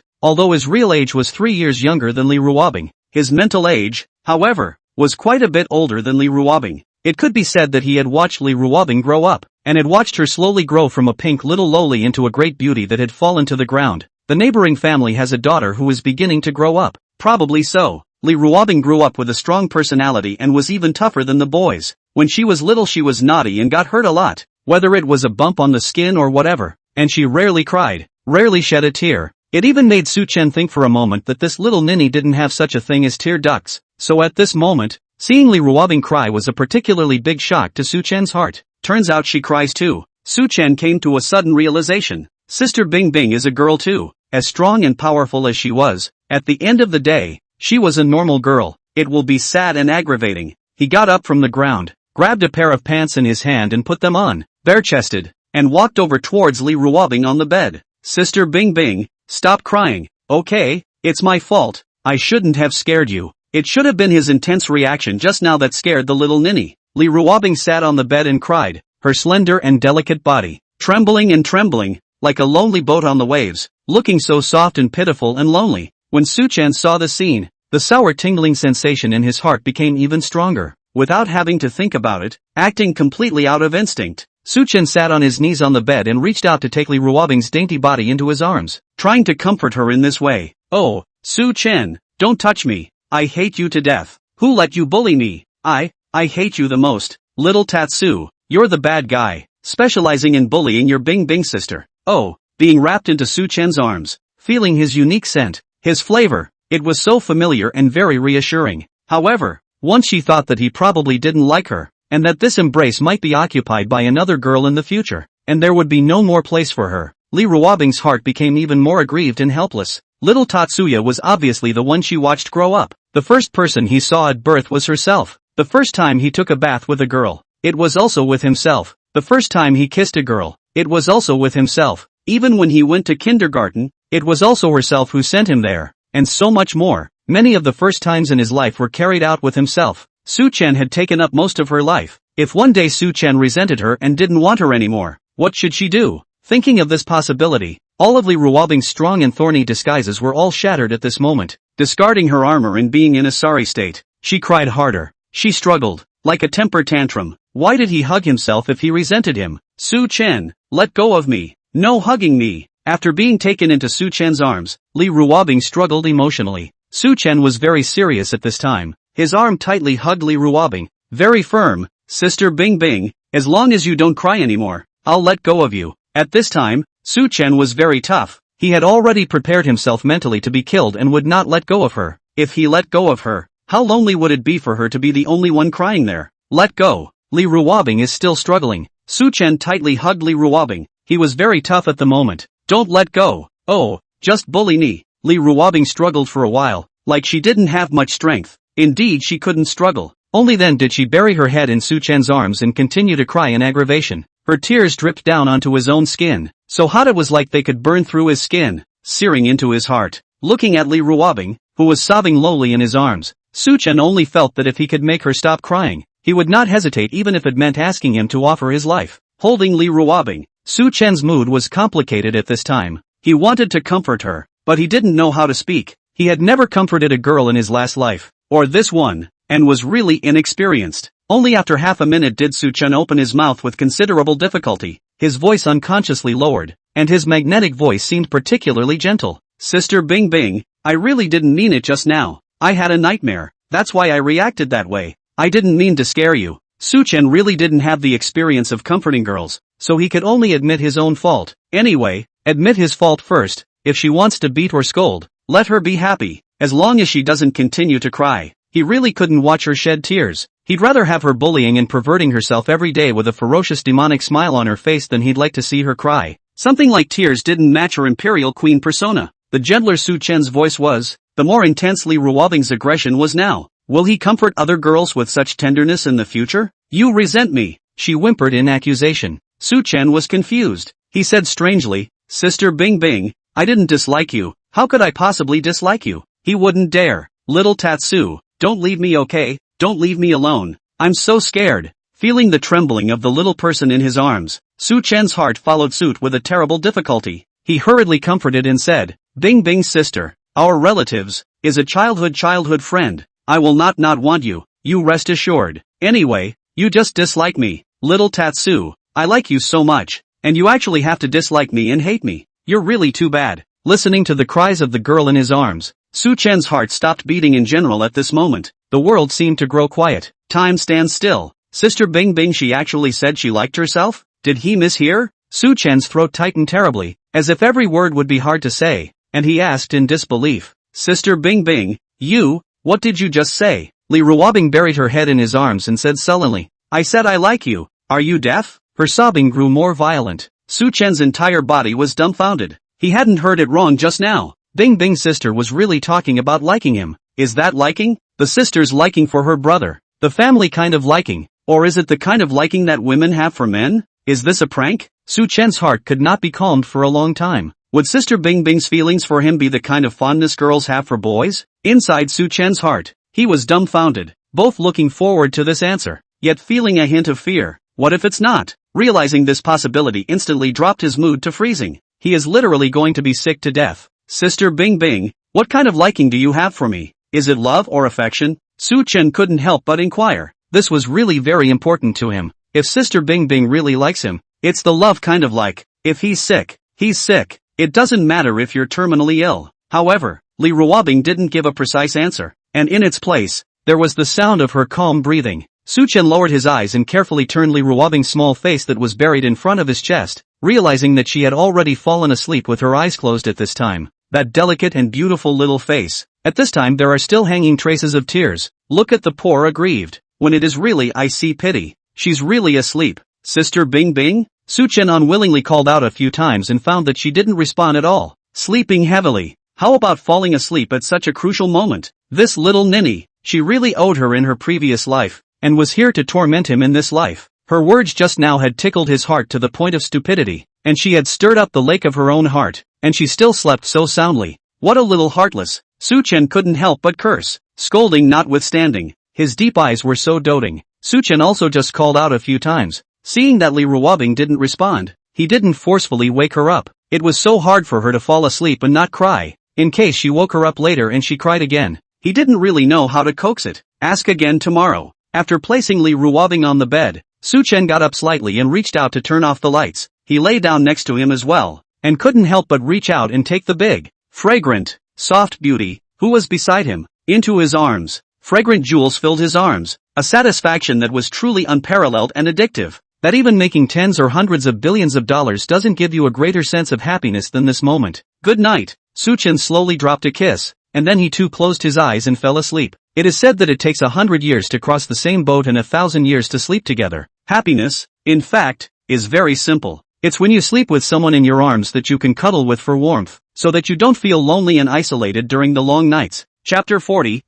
S1: Although his real age was 3 years younger than Li Ruobing, his mental age, however, was quite a bit older than Li Ruobing. It could be said that he had watched Li Ruobing grow up, and had watched her slowly grow from a pink little loli into a great beauty that had fallen to the ground. The neighboring family has a daughter who is beginning to grow up. Probably so. Li Ruobing grew up with a strong personality and was even tougher than the boys. When she was little she was naughty and got hurt a lot, whether it was a bump on the skin or whatever, and she rarely cried, rarely shed a tear. It even made Su Chen think for a moment that this little ninny didn't have such a thing as tear ducts. So at this moment, seeing Li Ruobing cry was a particularly big shock to Su Chen's heart. Turns out she cries too. Su Chen came to a sudden realization. Sister Bingbing is a girl too. As strong and powerful as she was, at the end of the day, she was a normal girl. It will be sad and aggravating. He got up from the ground, grabbed a pair of pants in his hand and put them on, bare-chested, and walked over towards Li Ruobing on the bed. Sister Bingbing, stop crying, okay? It's my fault. I shouldn't have scared you. It should have been his intense reaction just now that scared the little ninny. Li Ruobing sat on the bed and cried, her slender and delicate body, trembling and trembling, like a lonely boat on the waves, looking so soft and pitiful and lonely. When Su Chen saw the scene, the sour tingling sensation in his heart became even stronger. Without having to think about it, acting completely out of instinct, Su Chen sat on his knees on the bed and reached out to take Li Ruobing's dainty body into his arms, trying to comfort her in this way. Oh, Su Chen, don't touch me. I hate you to death. Who let you bully me? I hate you the most. Little Tatsu, you're the bad guy, specializing in bullying your Bingbing sister. Oh, being wrapped into Su Chen's arms, feeling his unique scent, his flavor, it was so familiar and very reassuring. However, once she thought that he probably didn't like her, and that this embrace might be occupied by another girl in the future, and there would be no more place for her, Li Ruobing's heart became even more aggrieved and helpless. Little Tatsuya was obviously the one she watched grow up. The first person he saw at birth was herself. The first time he took a bath with a girl, it was also with himself. The first time he kissed a girl, it was also with himself. Even when he went to kindergarten, it was also herself who sent him there. And so much more. Many of the first times in his life were carried out with himself. Su Chen had taken up most of her life. If one day Su Chen resented her and didn't want her anymore, what should she do? Thinking of this possibility, all of Li Ruobing's strong and thorny disguises were all shattered at this moment. Discarding her armor and being in a sorry state, she cried harder. She struggled, like a temper tantrum. Why did he hug himself if he resented him? Su Chen, let go of me. No hugging me. After being taken into Su Chen's arms, Li Ruobing struggled emotionally. Su Chen was very serious at this time. His arm tightly hugged Li Ruobing, very firm. Sister Bingbing, as long as you don't cry anymore, I'll let go of you. At this time, Su Chen was very tough. He had already prepared himself mentally to be killed and would not let go of her. If he let go of her, how lonely would it be for her to be the only one crying there? Let go. Li Ruobing is still struggling. Su Chen tightly hugged Li Ruobing. He was very tough at the moment. Don't let go. Oh, just bully me. Li Ruobing struggled for a while, like she didn't have much strength. Indeed, she couldn't struggle. Only then did she bury her head in Su Chen's arms and continue to cry in aggravation. Her tears dripped down onto his own skin, so hot it was like they could burn through his skin, searing into his heart. Looking at Li Ruobing, who was sobbing lowly in his arms, Su Chen only felt that if he could make her stop crying, he would not hesitate even if it meant asking him to offer his life. Holding Li Ruobing, Su Chen's mood was complicated at this time. He wanted to comfort her, but he didn't know how to speak. He had never comforted a girl in his last life, or this one, and was really inexperienced. Only after half a minute did Su Chen open his mouth with considerable difficulty. His voice unconsciously lowered, and his magnetic voice seemed particularly gentle. Sister Bingbing, I really didn't mean it just now. I had a nightmare. That's why I reacted that way. I didn't mean to scare you. Su Chen really didn't have the experience of comforting girls, so he could only admit his own fault. Anyway, admit his fault first. If she wants to beat or scold, let her be happy, as long as she doesn't continue to cry. He really couldn't watch her shed tears. He'd rather have her bullying and perverting herself every day with a ferocious demonic smile on her face than he'd like to see her cry. Something like tears didn't match her imperial queen persona. The gentler Su Chen's voice was, the more intensely Ruobing's aggression was now. Will he comfort other girls with such tenderness in the future? You resent me, she whimpered in accusation. Su Chen was confused. He said strangely, Sister Bingbing, I didn't dislike you. How could I possibly dislike you? He wouldn't dare. Little Tatsu, Don't leave me, okay? Don't leave me alone. I'm so scared. Feeling the trembling of the little person in his arms, Su Chen's heart followed suit with a terrible difficulty. He hurriedly comforted and said, Bing Bing's sister, our relatives, is a childhood friend. I will not want you, you rest assured. Anyway, you just dislike me, little Tatsu. I like you so much, and you actually have to dislike me and hate me. You're really too bad. Listening to the cries of the girl in his arms, Su Chen's heart stopped beating in general at this moment. The world seemed to grow quiet. Time stands still. Sister Bing Bing, she actually said she liked herself? Did he mishear? Su Chen's throat tightened terribly, as if every word would be hard to say, and he asked in disbelief, Sister Bing Bing, what did you just say? Li Ruobing buried her head in his arms and said sullenly, I said I like you. Are you deaf? Her sobbing grew more violent. Su Chen's entire body was dumbfounded. He hadn't heard it wrong just now. Bing Bing's sister was really talking about liking him. Is that liking? The sister's liking for her brother. The family kind of liking. Or is it the kind of liking that women have for men? Is this a prank? Su Chen's heart could not be calmed for a long time. Would Sister Bing Bing's feelings for him be the kind of fondness girls have for boys? Inside Su Chen's heart, he was dumbfounded, both looking forward to this answer, yet feeling a hint of fear. What if it's not? Realizing this possibility instantly dropped his mood to freezing. He is literally going to be sick to death. Sister Bing Bing, what kind of liking do you have for me? Is it love or affection? Su Chen couldn't help but inquire. This was really very important to him. If Sister Bing Bing really likes him, it's the love kind of like. If he's sick, he's sick. It doesn't matter if you're terminally ill. However, Li Ruobing didn't give a precise answer, and in its place, there was the sound of her calm breathing. Su Chen lowered his eyes and carefully turned Li Ruobing's small face that was buried in front of his chest, realizing that she had already fallen asleep with her eyes closed at this time. That delicate and beautiful little face. At this time there are still hanging traces of tears. Look at the poor aggrieved. When it is really I see pity. She's really asleep. Sister Bing Bing? Su Chen unwillingly called out a few times and found that she didn't respond at all. Sleeping heavily. How about falling asleep at such a crucial moment? This little ninny, she really owed her in her previous life, and was here to torment him in this life. Her words just now had tickled his heart to the point of stupidity, and she had stirred up the lake of her own heart, and she still slept so soundly. What a little heartless. Su Chen couldn't help but curse, scolding notwithstanding. His deep eyes were so doting. Su Chen also just called out a few times. Seeing that Li Ruobing didn't respond, he didn't forcefully wake her up. It was so hard for her to fall asleep and not cry, in case she woke her up later and she cried again. He didn't really know how to coax it. Ask again tomorrow. After placing Li Ruobing on the bed, Su Chen got up slightly and reached out to turn off the lights. He lay down next to him as well, and couldn't help but reach out and take the big, fragrant, soft beauty, who was beside him, into his arms. Fragrant jewels filled his arms, a satisfaction that was truly unparalleled and addictive. That even making tens or hundreds of billions of dollars doesn't give you a greater sense of happiness than this moment. Good night. Su Chen slowly dropped a kiss, and then he too closed his eyes and fell asleep. It is said that it takes 100 years to cross the same boat and 1,000 years to sleep together. Happiness, in fact, is very simple. It's when you sleep with someone in your arms that you can cuddle with for warmth, so that you don't feel lonely and isolated during the long nights. Chapter 40,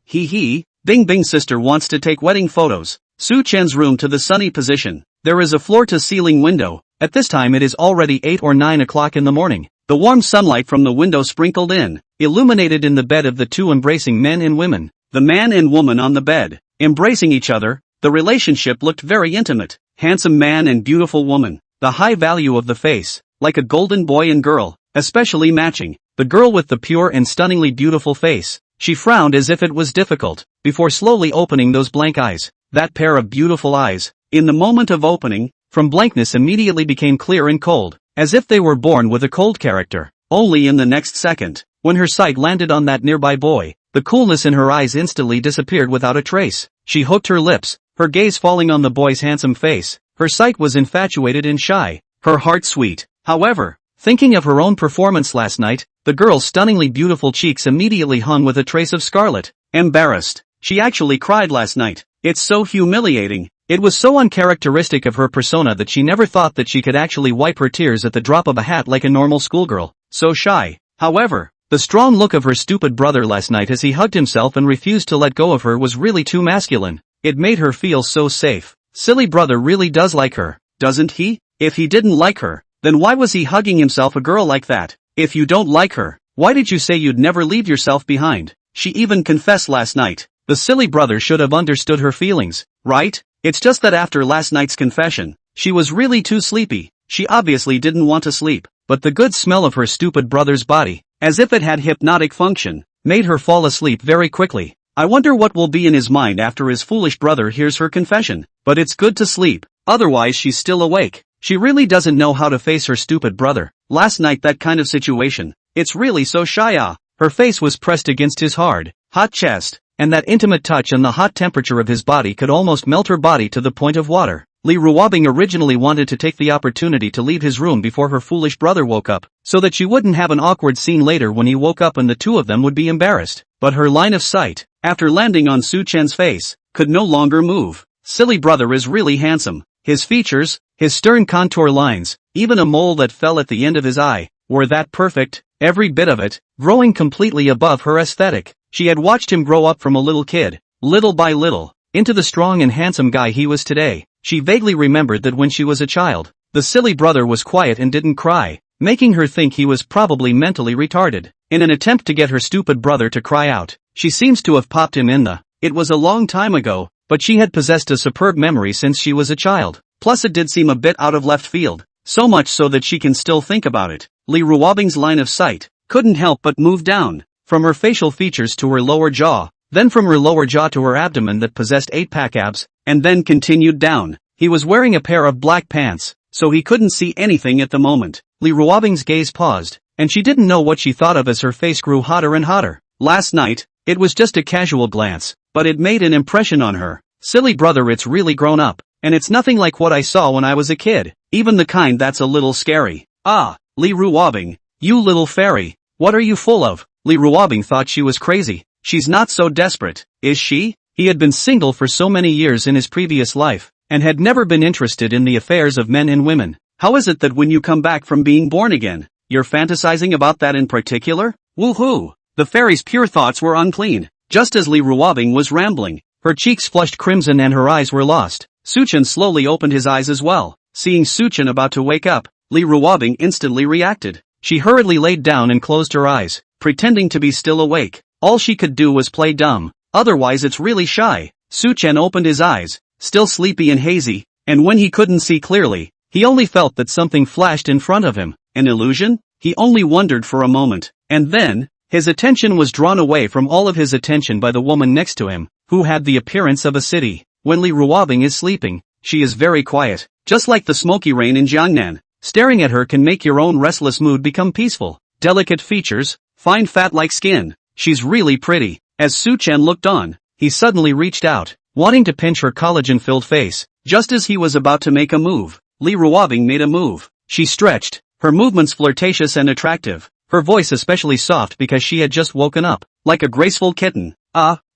S1: Bing Bing's sister wants to take wedding photos. Su Chen's room to the sunny position. There is a floor-to-ceiling window. At this time it is already 8 or 9 o'clock in the morning. The warm sunlight from the window sprinkled in, illuminated in the bed of the two embracing men and women. The man and woman on the bed, embracing each other. The relationship looked very intimate. Handsome man and beautiful woman. The high value of the face, like a golden boy and girl, especially matching. The girl with the pure and stunningly beautiful face. She frowned as if it was difficult, before slowly opening those blank eyes. That pair of beautiful eyes, in the moment of opening, from blankness immediately became clear and cold, as if they were born with a cold character. Only in the next second, when her sight landed on that nearby boy, the coolness in her eyes instantly disappeared without a trace. She hooked her lips, her gaze falling on the boy's handsome face. Her sight was infatuated and shy, her heart sweet. However, thinking of her own performance last night, the girl's stunningly beautiful cheeks immediately hung with a trace of scarlet. Embarrassed. She actually cried last night. It's so humiliating. It was so uncharacteristic of her persona that she never thought that she could actually wipe her tears at the drop of a hat like a normal schoolgirl. So shy. However, the strong look of her stupid brother last night as he hugged himself and refused to let go of her was really too masculine. It made her feel so safe. Silly brother really does like her, doesn't he? If he didn't like her, then why was he hugging himself a girl like that? If you don't like her, why did you say you'd never leave yourself behind? She even confessed last night The silly brother should have understood her feelings, right? It's just that after last night's confession, she was really too sleepy. She obviously didn't want to sleep, but the good smell of her stupid brother's body, as if it had hypnotic function, made her fall asleep very quickly. I wonder what will be in his mind after his foolish brother hears her confession, but it's good to sleep, otherwise she's still awake. She really doesn't know how to face her stupid brother. Last night that kind of situation, it's really so shy. Her face was pressed against his hard, hot chest, and that intimate touch and the hot temperature of his body could almost melt her body to the point of water. Li Ruobing originally wanted to take the opportunity to leave his room before her foolish brother woke up, so that she wouldn't have an awkward scene later when he woke up and the two of them would be embarrassed. But her line of sight, after landing on Su Chen's face, could no longer move. Silly brother is really handsome. His features, his stern contour lines, even a mole that fell at the end of his eye, were that perfect, every bit of it, growing completely above her aesthetic. She had watched him grow up from a little kid, little by little, into the strong and handsome guy he was today. She vaguely remembered that when she was a child, the silly brother was quiet and didn't cry, making her think he was probably mentally retarded. In an attempt to get her stupid brother to cry out, she seems to have popped him in the. It was a long time ago, but she had possessed a superb memory since she was a child. Plus it did seem a bit out of left field, so much so that she can still think about it. Li Ruobing's line of sight couldn't help but move down, from her facial features to her lower jaw, then from her lower jaw to her abdomen that possessed 8-pack abs, and then continued down. He was wearing a pair of black pants, so he couldn't see anything at the moment. Li Ruobing's gaze paused, and she didn't know what she thought of as her face grew hotter and hotter. Last night, it was just a casual glance, but it made an impression on her. Silly brother, it's really grown up, and it's nothing like what I saw when I was a kid, even the kind that's a little scary. Ah, Li Ruobing, you little fairy, what are you full of? Li Ruobing thought she was crazy. She's not so desperate, is she? He had been single for so many years in his previous life, and had never been interested in the affairs of men and women. How is it that when you come back from being born again, you're fantasizing about that in particular? Woohoo! The fairy's pure thoughts were unclean. Just as Li Ruobing was rambling, her cheeks flushed crimson and her eyes were lost. Su Chen slowly opened his eyes as well. Seeing Su Chen about to wake up, Li Ruobing instantly reacted. She hurriedly laid down and closed her eyes, pretending to be still awake. All she could do was play dumb. Otherwise it's really shy. Su Chen opened his eyes, still sleepy and hazy, and when he couldn't see clearly, he only felt that something flashed in front of him. An illusion? He only wondered for a moment, and then, his attention was drawn away from all of his attention by the woman next to him, who had the appearance of a city. When Li Ruobing is sleeping, she is very quiet, just like the smoky rain in Jiangnan. Staring at her can make your own restless mood become peaceful. Delicate features, fine fat-like skin. She's really pretty. As Su Chen looked on, he suddenly reached out, wanting to pinch her collagen-filled face. Just as he was about to make a move, Li Ruobing made a move. She stretched, her movements flirtatious and attractive, her voice especially soft because she had just woken up, like a graceful kitten.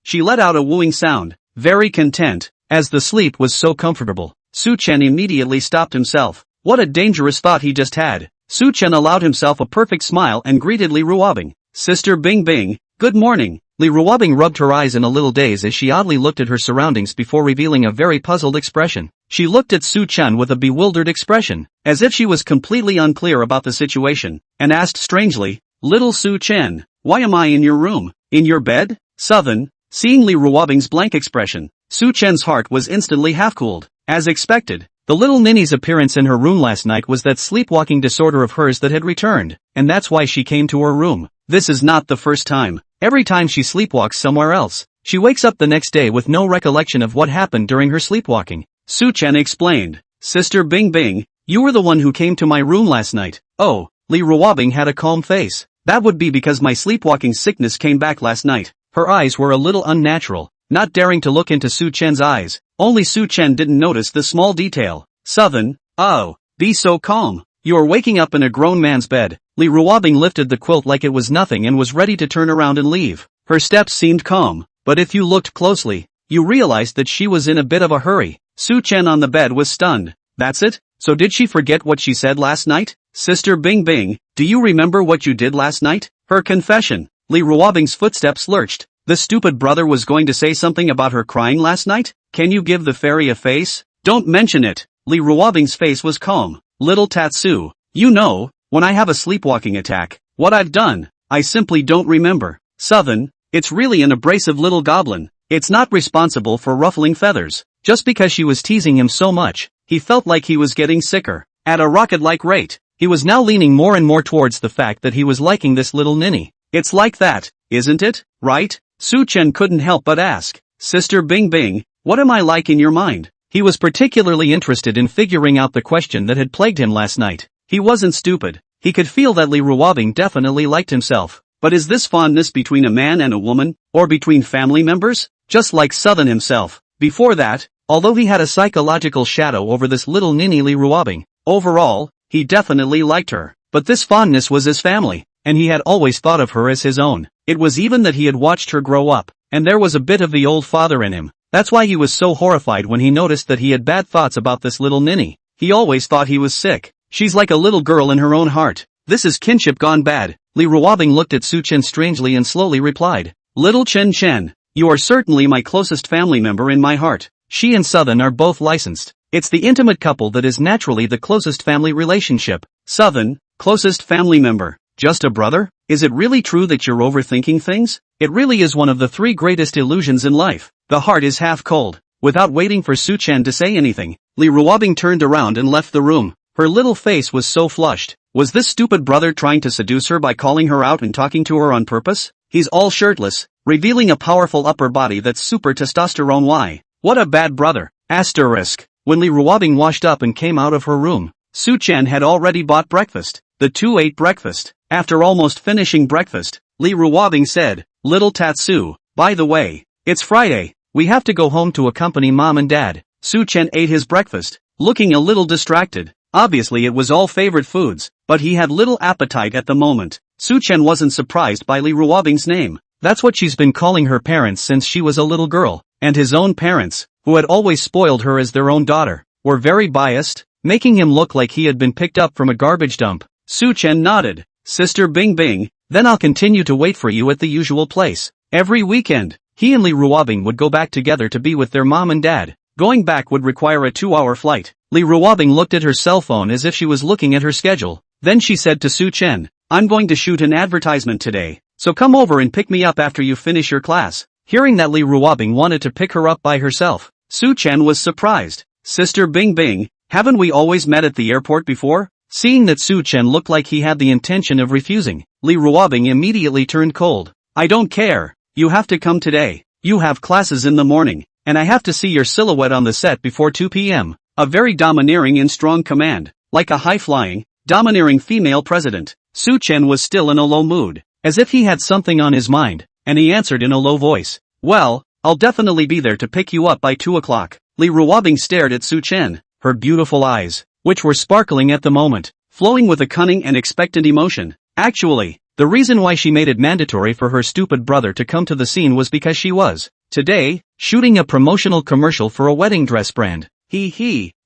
S1: She let out a wooing sound, very content, as the sleep was so comfortable. Su Chen immediately stopped himself. What a dangerous thought he just had. Su Chen allowed himself a perfect smile and greeted Li Ruobing. Sister Bing Bing, good morning. Li Ruobing rubbed her eyes in a little daze as she oddly looked at her surroundings before revealing a very puzzled expression. She looked at Su Chen with a bewildered expression, as if she was completely unclear about the situation, and asked strangely, Little Su Chen, why am I in your room? In your bed? Southern. Seeing Li Ruobing's blank expression, Su Chen's heart was instantly half-cooled. As expected, the little ninny's appearance in her room last night was that sleepwalking disorder of hers that had returned, and that's why she came to her room. This is not the first time. Every time she sleepwalks somewhere else, she wakes up the next day with no recollection of what happened during her sleepwalking. Su Chen explained, Sister Bing Bing, you were the one who came to my room last night. Oh, Li Ruobing had a calm face. That would be because my sleepwalking sickness came back last night. Her eyes were a little unnatural, not daring to look into Su Chen's eyes. Only Su Chen didn't notice the small detail. Southern, oh, be so calm. You are waking up in a grown man's bed. Li Ruobing lifted the quilt like it was nothing and was ready to turn around and leave. Her steps seemed calm, but if you looked closely, you realized that she was in a bit of a hurry. Su Chen on the bed was stunned. That's it? So did she forget what she said last night? Sister Bing Bing, do you remember what you did last night? Her confession. Li Ruobing's footsteps lurched. The stupid brother was going to say something about her crying last night? Can you give the fairy a face? Don't mention it. Li Ruobing's face was calm. Little Tatsu, you know, when I have a sleepwalking attack, what I've done, I simply don't remember. Southern, it's really an abrasive little goblin. It's not responsible for ruffling feathers. Just because she was teasing him so much, he felt like he was getting sicker. At a rocket-like rate, he was now leaning more and more towards the fact that he was liking this little ninny. It's like that, isn't it, right? Su-chen couldn't help but ask. Sister Bing Bing, what am I like in your mind? He was particularly interested in figuring out the question that had plagued him last night. He wasn't stupid. He could feel that Li Ruobing definitely liked himself. But is this fondness between a man and a woman, or between family members? Just like Southern himself. Before that, although he had a psychological shadow over this little ninny Li Ruobing, overall, he definitely liked her. But this fondness was his family, and he had always thought of her as his own. It was even that he had watched her grow up, and there was a bit of the old father in him. That's why he was so horrified when he noticed that he had bad thoughts about this little ninny. He always thought he was sick. She's like a little girl in her own heart. This is kinship gone bad. Li Ruobing looked at Su-chen strangely and slowly replied. Little Chen Chen, you are certainly my closest family member in my heart. She and Southern are both licensed. It's the intimate couple that is naturally the closest family relationship. Southern, closest family member. Just a brother? Is it really true that you're overthinking things? It really is one of the 3 greatest illusions in life. The heart is half cold. Without waiting for Su-chen to say anything, Li Ruobing turned around and left the room. Her little face was so flushed. Was this stupid brother trying to seduce her by calling her out and talking to her on purpose? He's all shirtless, revealing a powerful upper body that's super testosterone. Why? What a bad brother. Asterisk. When Li Ruobing washed up and came out of her room, Su-chen had already bought breakfast. The two ate breakfast. After almost finishing breakfast, Li Ruobing said, Little Tatsu, by the way, it's Friday, we have to go home to accompany mom and dad. Su-chen ate his breakfast, looking a little distracted. Obviously it was all favorite foods, but he had little appetite at the moment. Su-chen wasn't surprised by Li Ruobing's name. That's what she's been calling her parents since she was a little girl, and his own parents, who had always spoiled her as their own daughter, were very biased, making him look like he had been picked up from a garbage dump. Su-chen nodded. Sister Bing Bing, then I'll continue to wait for you at the usual place. Every weekend, he and Li Ruobing would go back together to be with their mom and dad. Going back would require a 2-hour flight. Li Ruobing looked at her cell phone as if she was looking at her schedule. Then she said to Su-chen, I'm going to shoot an advertisement today, so come over and pick me up after you finish your class. Hearing that Li Ruobing wanted to pick her up by herself, Su-chen was surprised. Sister Bing Bing, haven't we always met at the airport before? Seeing that Su-chen looked like he had the intention of refusing, Li Ruobing immediately turned cold. I don't care. You have to come today. You have classes in the morning, and I have to see your silhouette on the set before 2 p.m. A very domineering and strong command, like a high-flying, domineering female president. Su-chen was still in a low mood, as if he had something on his mind, and he answered in a low voice. Well, I'll definitely be there to pick you up by 2 o'clock. Li Ruobing stared at Su-chen, her beautiful eyes, which were sparkling at the moment, flowing with a cunning and expectant emotion. Actually, the reason why she made it mandatory for her stupid brother to come to the scene was because she was, today, shooting a promotional commercial for a wedding dress brand.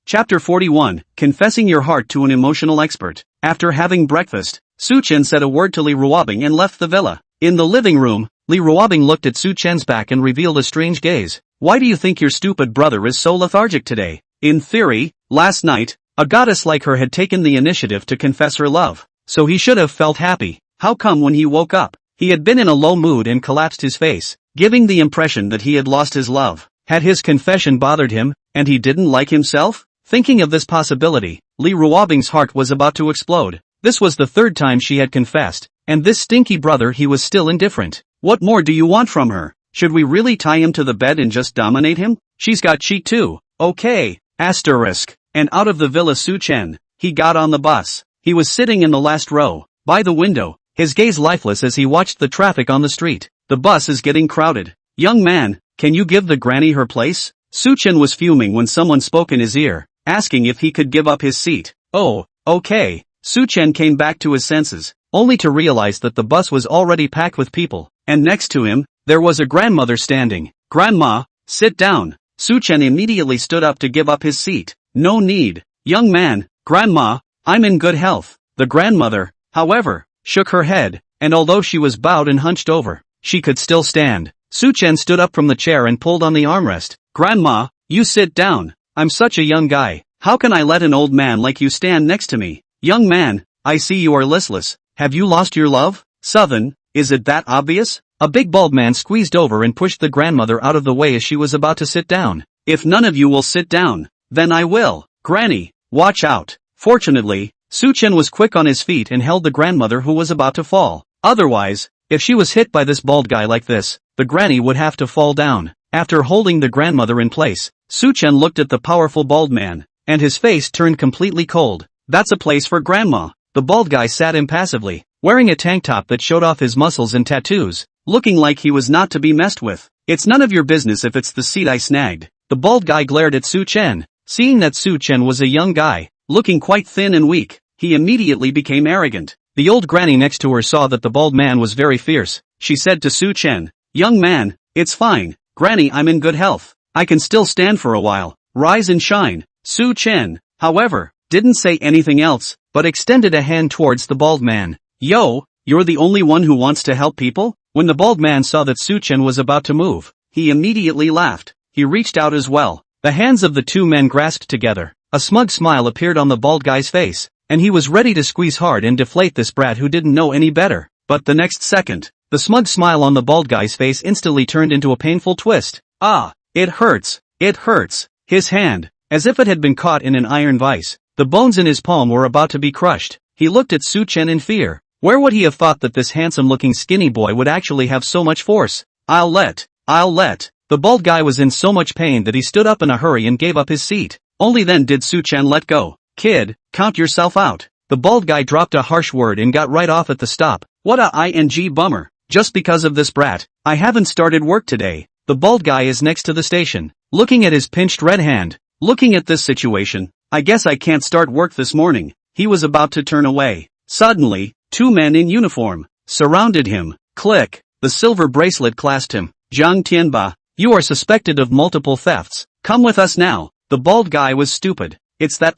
S1: Chapter 41, Confessing Your Heart to an Emotional Expert. After having breakfast, Su-chen said a word to Li Ruobing and left the villa. In the living room, Li Ruobing looked at Su-chen's back and revealed a strange gaze. Why do you think your stupid brother is so lethargic today? In theory, last night, a goddess like her had taken the initiative to confess her love, so he should have felt happy. How come when he woke up, he had been in a low mood and collapsed his face, giving the impression that he had lost his love? Had his confession bothered him, and he didn't like himself? Thinking of this possibility, Li Ruobing's heart was about to explode. This was the 3rd time she had confessed, and this stinky brother he was still indifferent. What more do you want from her? Should we really tie him to the bed and just dominate him? She's got cheek too. Okay. Asterisk. And out of the villa Su-chen, he got on the bus. He was sitting in the last row, by the window, his gaze lifeless as he watched the traffic on the street. The bus is getting crowded. Young man, can you give the granny her place? Su-chen was fuming when someone spoke in his ear, asking if he could give up his seat. Oh, okay. Su-chen came back to his senses, only to realize that the bus was already packed with people, and next to him, there was a grandmother standing. Grandma, sit down. Su-chen immediately stood up to give up his seat. No need. Young man, Grandma, I'm in good health. The grandmother, however, shook her head, and although she was bowed and hunched over, she could still stand. Su-chen stood up from the chair and pulled on the armrest. Grandma, you sit down. I'm such a young guy. How can I let an old man like you stand next to me? Young man, I see you are listless. Have you lost your love? Southern, is it that obvious? A big bald man squeezed over and pushed the grandmother out of the way as she was about to sit down. If none of you will sit down, then I will. Granny, watch out. Fortunately, Su-chen was quick on his feet and held the grandmother who was about to fall. Otherwise, if she was hit by this bald guy like this, the granny would have to fall down. After holding the grandmother in place, Su-chen looked at the powerful bald man, and his face turned completely cold. That's a place for grandma. The bald guy sat impassively, wearing a tank top that showed off his muscles and tattoos, looking like he was not to be messed with. It's none of your business if it's the seat I snagged. The bald guy glared at Su-chen. Seeing that Su-chen was a young guy, looking quite thin and weak, he immediately became arrogant. The old granny next to her saw that the bald man was very fierce. She said to Su-chen, "Young man, it's fine. Granny, I'm in good health. I can still stand for a while. Rise and shine." Su-chen, however, didn't say anything else, but extended a hand towards the bald man. "Yo, you're the only one who wants to help people?" When the bald man saw that Su-chen was about to move, he immediately laughed. He reached out as well. The hands of the two men grasped together. A smug smile appeared on the bald guy's face, and he was ready to squeeze hard and deflate this brat who didn't know any better. But the next second, the smug smile on the bald guy's face instantly turned into a painful twist. "Ah, it hurts. It hurts." His hand, as if it had been caught in an iron vise, the bones in his palm were about to be crushed. He looked at Su-chen in fear. Where would he have thought that this handsome-looking skinny boy would actually have so much force? I'll let. The bald guy was in so much pain that he stood up in a hurry and gave up his seat. Only then did Su-chen let go. "Kid, count yourself out." The bald guy dropped a harsh word and got right off at the stop. "What a bummer. Just because of this brat, I haven't started work today." The bald guy is next to the station, looking at his pinched red hand. Looking at this situation, "I guess I can't start work this morning." He was about to turn away. Suddenly, two men in uniform surrounded him. Click. The silver bracelet clasped him. "Zhang Tianba, you are suspected of multiple thefts. Come with us now." The bald guy was stupid. It's that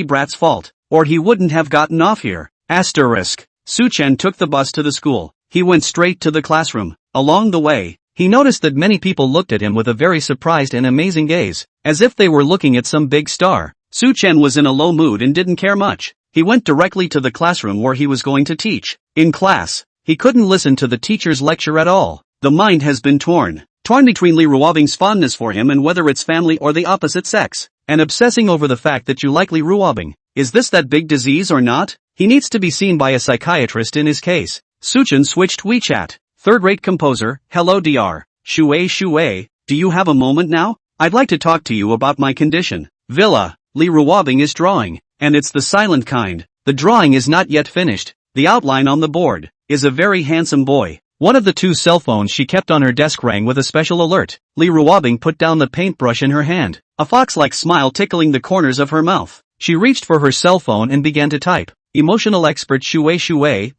S1: brat's fault, or he wouldn't have gotten off here. Asterisk. Su-chen took the bus to the school. He went straight to the classroom. Along the way, he noticed that many people looked at him with a very surprised and amazing gaze, as if they were looking at some big star. Su-chen was in a low mood and didn't care much. He went directly to the classroom where he was going to teach. In class, he couldn't listen to the teacher's lecture at all. The mind has been torn between Li Ruobing's fondness for him and whether it's family or the opposite sex, and obsessing over the fact that you like Li Ruobing. Is this that big disease or not? He needs to be seen by a psychiatrist in his case. Su-chen switched WeChat. Third-rate composer, hello Dr. Shui, do you have a moment now? I'd like to talk to you about my condition. Villa, Li Ruobing is drawing, and it's the silent kind. The drawing is not yet finished. The outline on the board is a very handsome boy. One of the two cell phones she kept on her desk rang with a special alert. Li Ruobing put down the paintbrush in her hand, a fox-like smile tickling the corners of her mouth. She reached for her cell phone and began to type. Emotional expert Shui,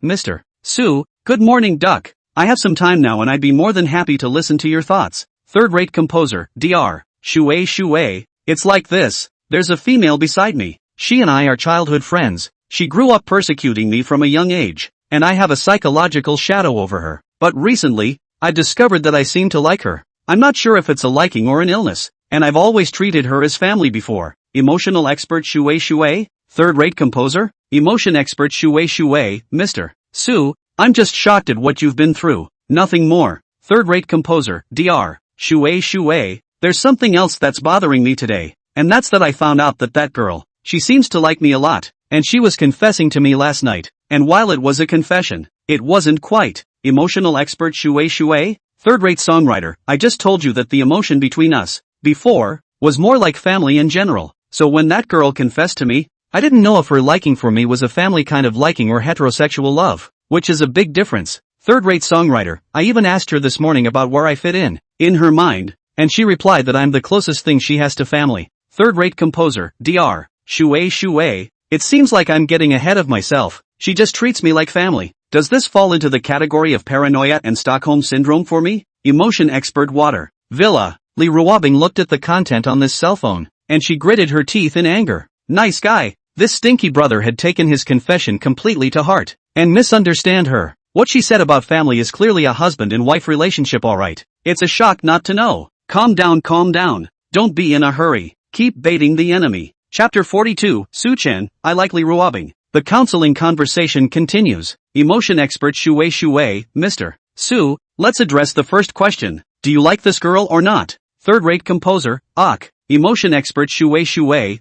S1: Mr. Su, good morning Duck. I have some time now and I'd be more than happy to listen to your thoughts. Third-rate composer, Dr. Shui, it's like this. There's a female beside me. She and I are childhood friends. She grew up persecuting me from a young age, and I have a psychological shadow over her. But recently, I discovered that I seem to like her. I'm not sure if it's a liking or an illness, and I've always treated her as family before. Emotional expert Shui, third-rate composer, emotion expert Shui, Mr. Su, I'm just shocked at what you've been through. Nothing more. Third-rate composer, Dr. Shui, there's something else that's bothering me today, and that's that I found out that girl, she seems to like me a lot, and she was confessing to me last night, and while it was a confession, it wasn't quite. Emotional expert Shui, third-rate songwriter, I just told you that the emotion between us, before, was more like family in general, so when that girl confessed to me, I didn't know if her liking for me was a family kind of liking or heterosexual love, which is a big difference. Third-rate songwriter, I even asked her this morning about where I fit in her mind, and she replied that I'm the closest thing she has to family. Third-rate composer, Dr. Shui, it seems like I'm getting ahead of myself. She just treats me like family. Does this fall into the category of paranoia and Stockholm syndrome for me? Emotion expert Water. Villa. Li Ruobing looked at the content on this cell phone, and she gritted her teeth in anger. Nice guy. This stinky brother had taken his confession completely to heart, and misunderstand her. What she said about family is clearly a husband and wife relationship alright. It's a shock not to know. Calm down. Don't be in a hurry. Keep baiting the enemy. Chapter 42, Su-chen, I like Li Ruobing. The counseling conversation continues. Emotion expert Shui, Mr. Su, Let's address the first question. Do you like this girl or not? Third-rate composer, ok. Emotion expert Shui,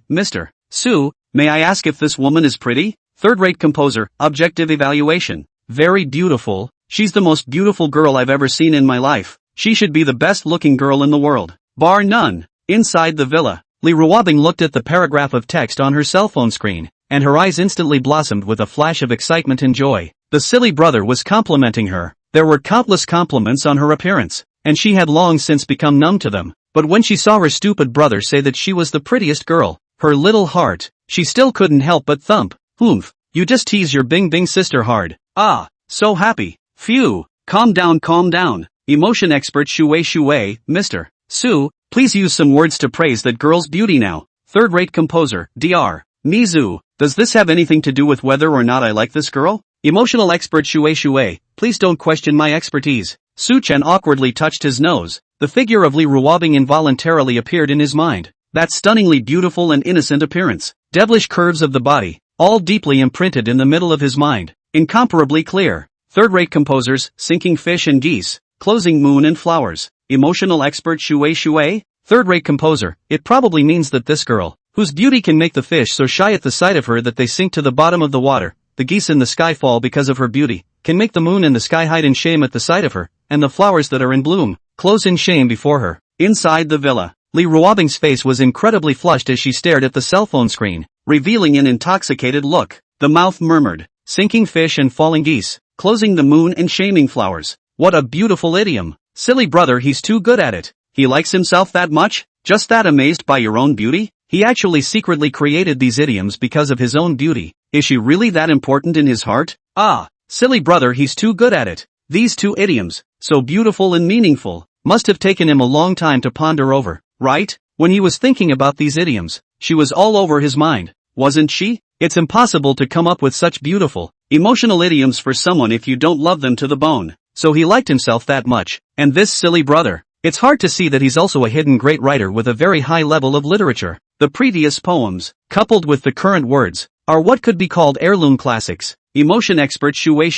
S1: Mr. Su, may I ask if this woman is pretty? Third-rate composer, objective evaluation. Very beautiful. She's the most beautiful girl I've ever seen in my life. She should be the best-looking girl in the world. Bar none. Inside the villa, Li Ruobing looked at the paragraph of text on her cell phone screen, and her eyes instantly blossomed with a flash of excitement and joy. The silly brother was complimenting her. There were countless compliments on her appearance, and she had long since become numb to them. But when she saw her stupid brother say that she was the prettiest girl, her little heart, she still couldn't help but thump. Oomph, you just tease your bing sister hard. Ah, so happy. Phew, calm down. Emotion expert Shui, Mr. Su, please use some words to praise that girl's beauty now. Third-rate composer, Dr. Mizu, does this have anything to do with whether or not I like this girl? Emotional expert Shui, please don't question my expertise. Su-chan awkwardly touched his nose. The figure of Li Ruobing involuntarily appeared in his mind. That stunningly beautiful and innocent appearance, devilish curves of the body, all deeply imprinted in the middle of his mind. Incomparably clear. Third-rate composers, sinking fish and geese, closing moon and flowers. Emotional expert Shui, third-rate composer, it probably means that this girl, whose beauty can make the fish so shy at the sight of her that they sink to the bottom of the water, the geese in the sky fall because of her beauty, can make the moon in the sky hide in shame at the sight of her, and the flowers that are in bloom, close in shame before her. Inside the villa, Li Ruobing's face was incredibly flushed as she stared at the cell phone screen, revealing an intoxicated look. The mouth murmured, sinking fish and falling geese, closing the moon and shaming flowers. What a beautiful idiom. Silly brother, he's too good at it. He likes himself that much? Just that amazed by your own beauty? He actually secretly created these idioms because of his own beauty. Is she really that important in his heart? Ah, silly brother, he's too good at it. These two idioms, so beautiful and meaningful, must have taken him a long time to ponder over, right? When he was thinking about these idioms, she was all over his mind, wasn't she? It's impossible to come up with such beautiful, emotional idioms for someone if you don't love them to the bone. So he liked himself that much, and this silly brother. It's hard to see that he's also a hidden great writer with a very high level of literature. The previous poems, coupled with the current words, are what could be called heirloom classics. Emotion expert Shui,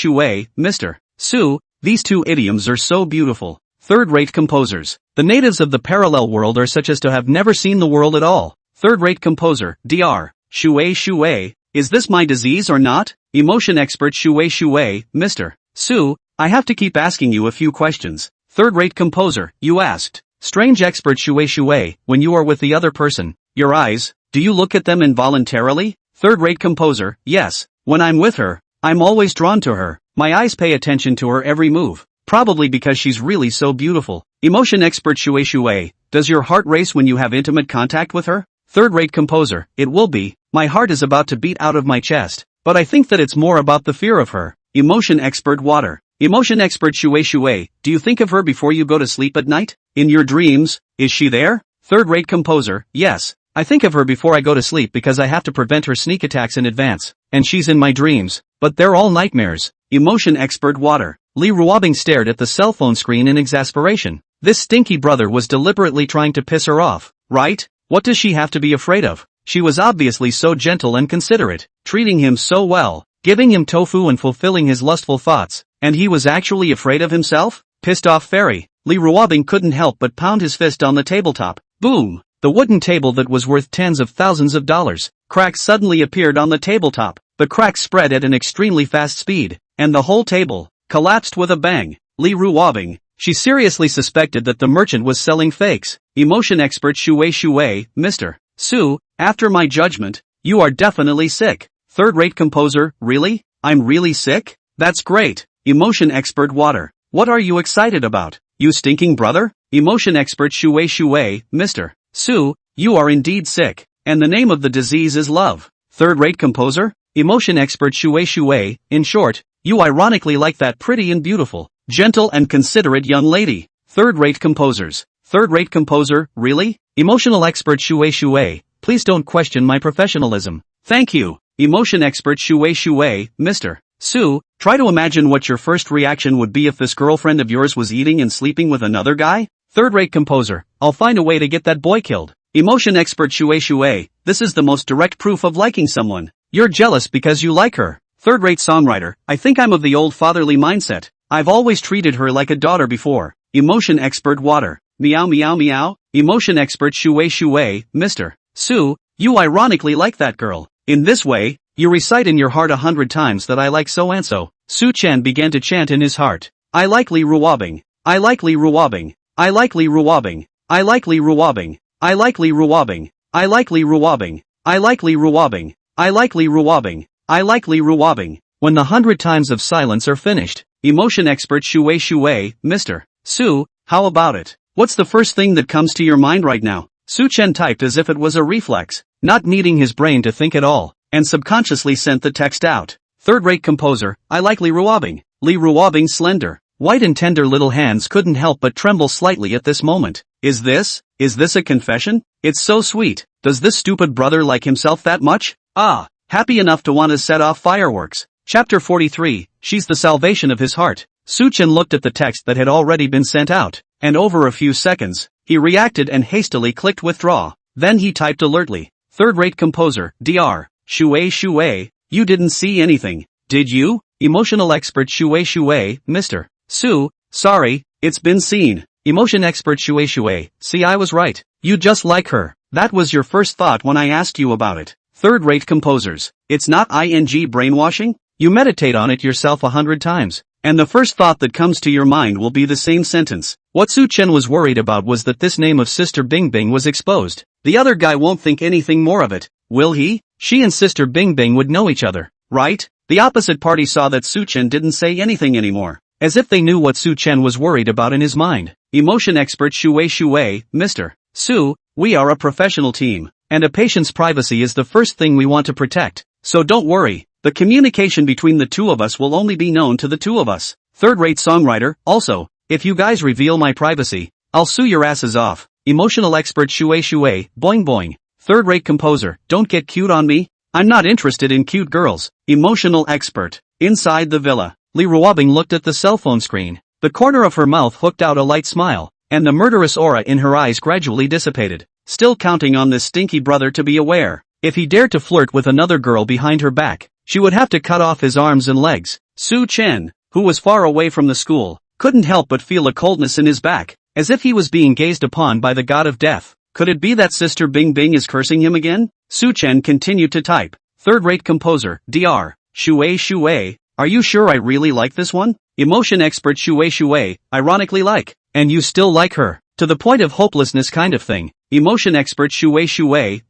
S1: Mr. Su, these two idioms are so beautiful. Third-rate composers. The natives of the parallel world are such as to have never seen the world at all. Third-rate composer, Dr. Shui, is this my disease or not? Emotion expert Shui, Mr. Su, I have to keep asking you a few questions. Third-rate composer, you asked. Strange expert Shui, when you are with the other person, your eyes, do you look at them involuntarily? Third-rate composer, yes. When I'm with her, I'm always drawn to her. My eyes pay attention to her every move. Probably because she's really so beautiful. Emotion expert Shui, does your heart race when you have intimate contact with her? Third-rate composer, it will be. My heart is about to beat out of my chest. But I think that it's more about the fear of her. Emotion expert water. Emotion expert Shui, do you think of her before you go to sleep at night? In your dreams, is she there? Third-rate composer, yes. I think of her before I go to sleep because I have to prevent her sneak attacks in advance. And she's in my dreams. But they're all nightmares. Emotion expert water. Li Ruobing stared at the cell phone screen in exasperation. This stinky brother was deliberately trying to piss her off, right? What does she have to be afraid of? She was obviously so gentle and considerate, treating him so well, giving him tofu and fulfilling his lustful thoughts. And he was actually afraid of himself? Pissed off fairy. Li Ruobing couldn't help but pound his fist on the tabletop. Boom! The wooden table that was worth tens of thousands of dollars. Cracks suddenly appeared on the tabletop. The cracks spread at an extremely fast speed, and the whole table collapsed with a bang. Li Ruobing. She seriously suspected that the merchant was selling fakes. Emotion expert Shui, Mr. Su, after my judgment, you are definitely sick. Third-rate composer, really? I'm really sick? That's great. Emotion expert water. What are you excited about? You stinking brother? Emotion expert Shui, Mr. Su, you are indeed sick. And the name of the disease is love. Third-rate composer? Emotion expert Shui, in short, you ironically like that pretty and beautiful, gentle and considerate young lady. Third-rate composers. Third-rate composer, really? Emotional expert Shui, please don't question my professionalism. Thank you. Emotion expert Shui, Mr. Su, try to imagine what your first reaction would be if this girlfriend of yours was eating and sleeping with another guy. Third-rate composer, I'll find a way to get that boy killed. Emotion expert Shui, this is the most direct proof of liking someone. You're jealous because you like her. Third-rate songwriter, I think I'm of the old fatherly mindset. I've always treated her like a daughter before. Emotion expert water. Meow meow meow. Emotion expert shui, Mr. Su, you ironically like that girl. In this way, you recite in your heart 100 times that I like so and so. Su-chan began to chant in his heart. I likely ruwabbing. I likely ruwabbing. I likely ruwabbing. I likely ruwabbing. I likely ruwabbing. I likely ruwabbing. I likely ruwabbing. I likely ruwabbing. I likely ruwabbing. When the 100 times of silence are finished, emotion expert shui, Mr. Su, how about it? What's the first thing that comes to your mind right now? Su-chen typed as if it was a reflex, not needing his brain to think at all, and subconsciously sent the text out. Third-rate composer, I likely ruwabbing. Li ruwabbing slender, white and tender little hands couldn't help but tremble slightly at this moment. Is this a confession? It's so sweet. Does this stupid brother like himself that much? Ah, happy enough to want to set off fireworks. Chapter 43, She's the salvation of his heart. Su-chen looked at the text that had already been sent out, and over a few seconds, he reacted and hastily clicked withdraw. Then he typed alertly, third-rate composer, Dr. Shui, you didn't see anything, did you? Emotional expert Shui, Mr. Su, sorry, it's been seen. Emotion expert Shui, see I was right. You just like her. That was your first thought when I asked you about it. Third-rate composers, it's not ing brainwashing? You meditate on it yourself 100 times, and the first thought that comes to your mind will be the same sentence. What Su-chen was worried about was that this name of Sister Bing Bing was exposed. The other guy won't think anything more of it, will he? She and Sister Bing Bing would know each other, right? The opposite party saw that Su-chen didn't say anything anymore, as if they knew what Su-chen was worried about in his mind. Emotion expert Shui, Mr. Su, we are a professional team, and a patient's privacy is the first thing we want to protect, so don't worry. The communication between the two of us will only be known to the two of us. Third-rate songwriter, also, if you guys reveal my privacy, I'll sue your asses off. Emotional expert Shui, boing boing. Third-rate composer, don't get cute on me. I'm not interested in cute girls. Emotional expert. Inside the villa, Li Ruobing looked at the cell phone screen. The corner of her mouth hooked out a light smile, and the murderous aura in her eyes gradually dissipated. Still counting on this stinky brother to be aware. If he dared to flirt with another girl behind her back, she would have to cut off his arms and legs. Su-chen, who was far away from the school, couldn't help but feel a coldness in his back, as if he was being gazed upon by the god of death. Could it be that Sister Bing Bing is cursing him again? Su-chen continued to type. Third-rate composer, Dr. Shui, are you sure I really like this one? Emotion expert Shui, ironically like, and you still like her, to the point of hopelessness kind of thing. Emotion expert Shui,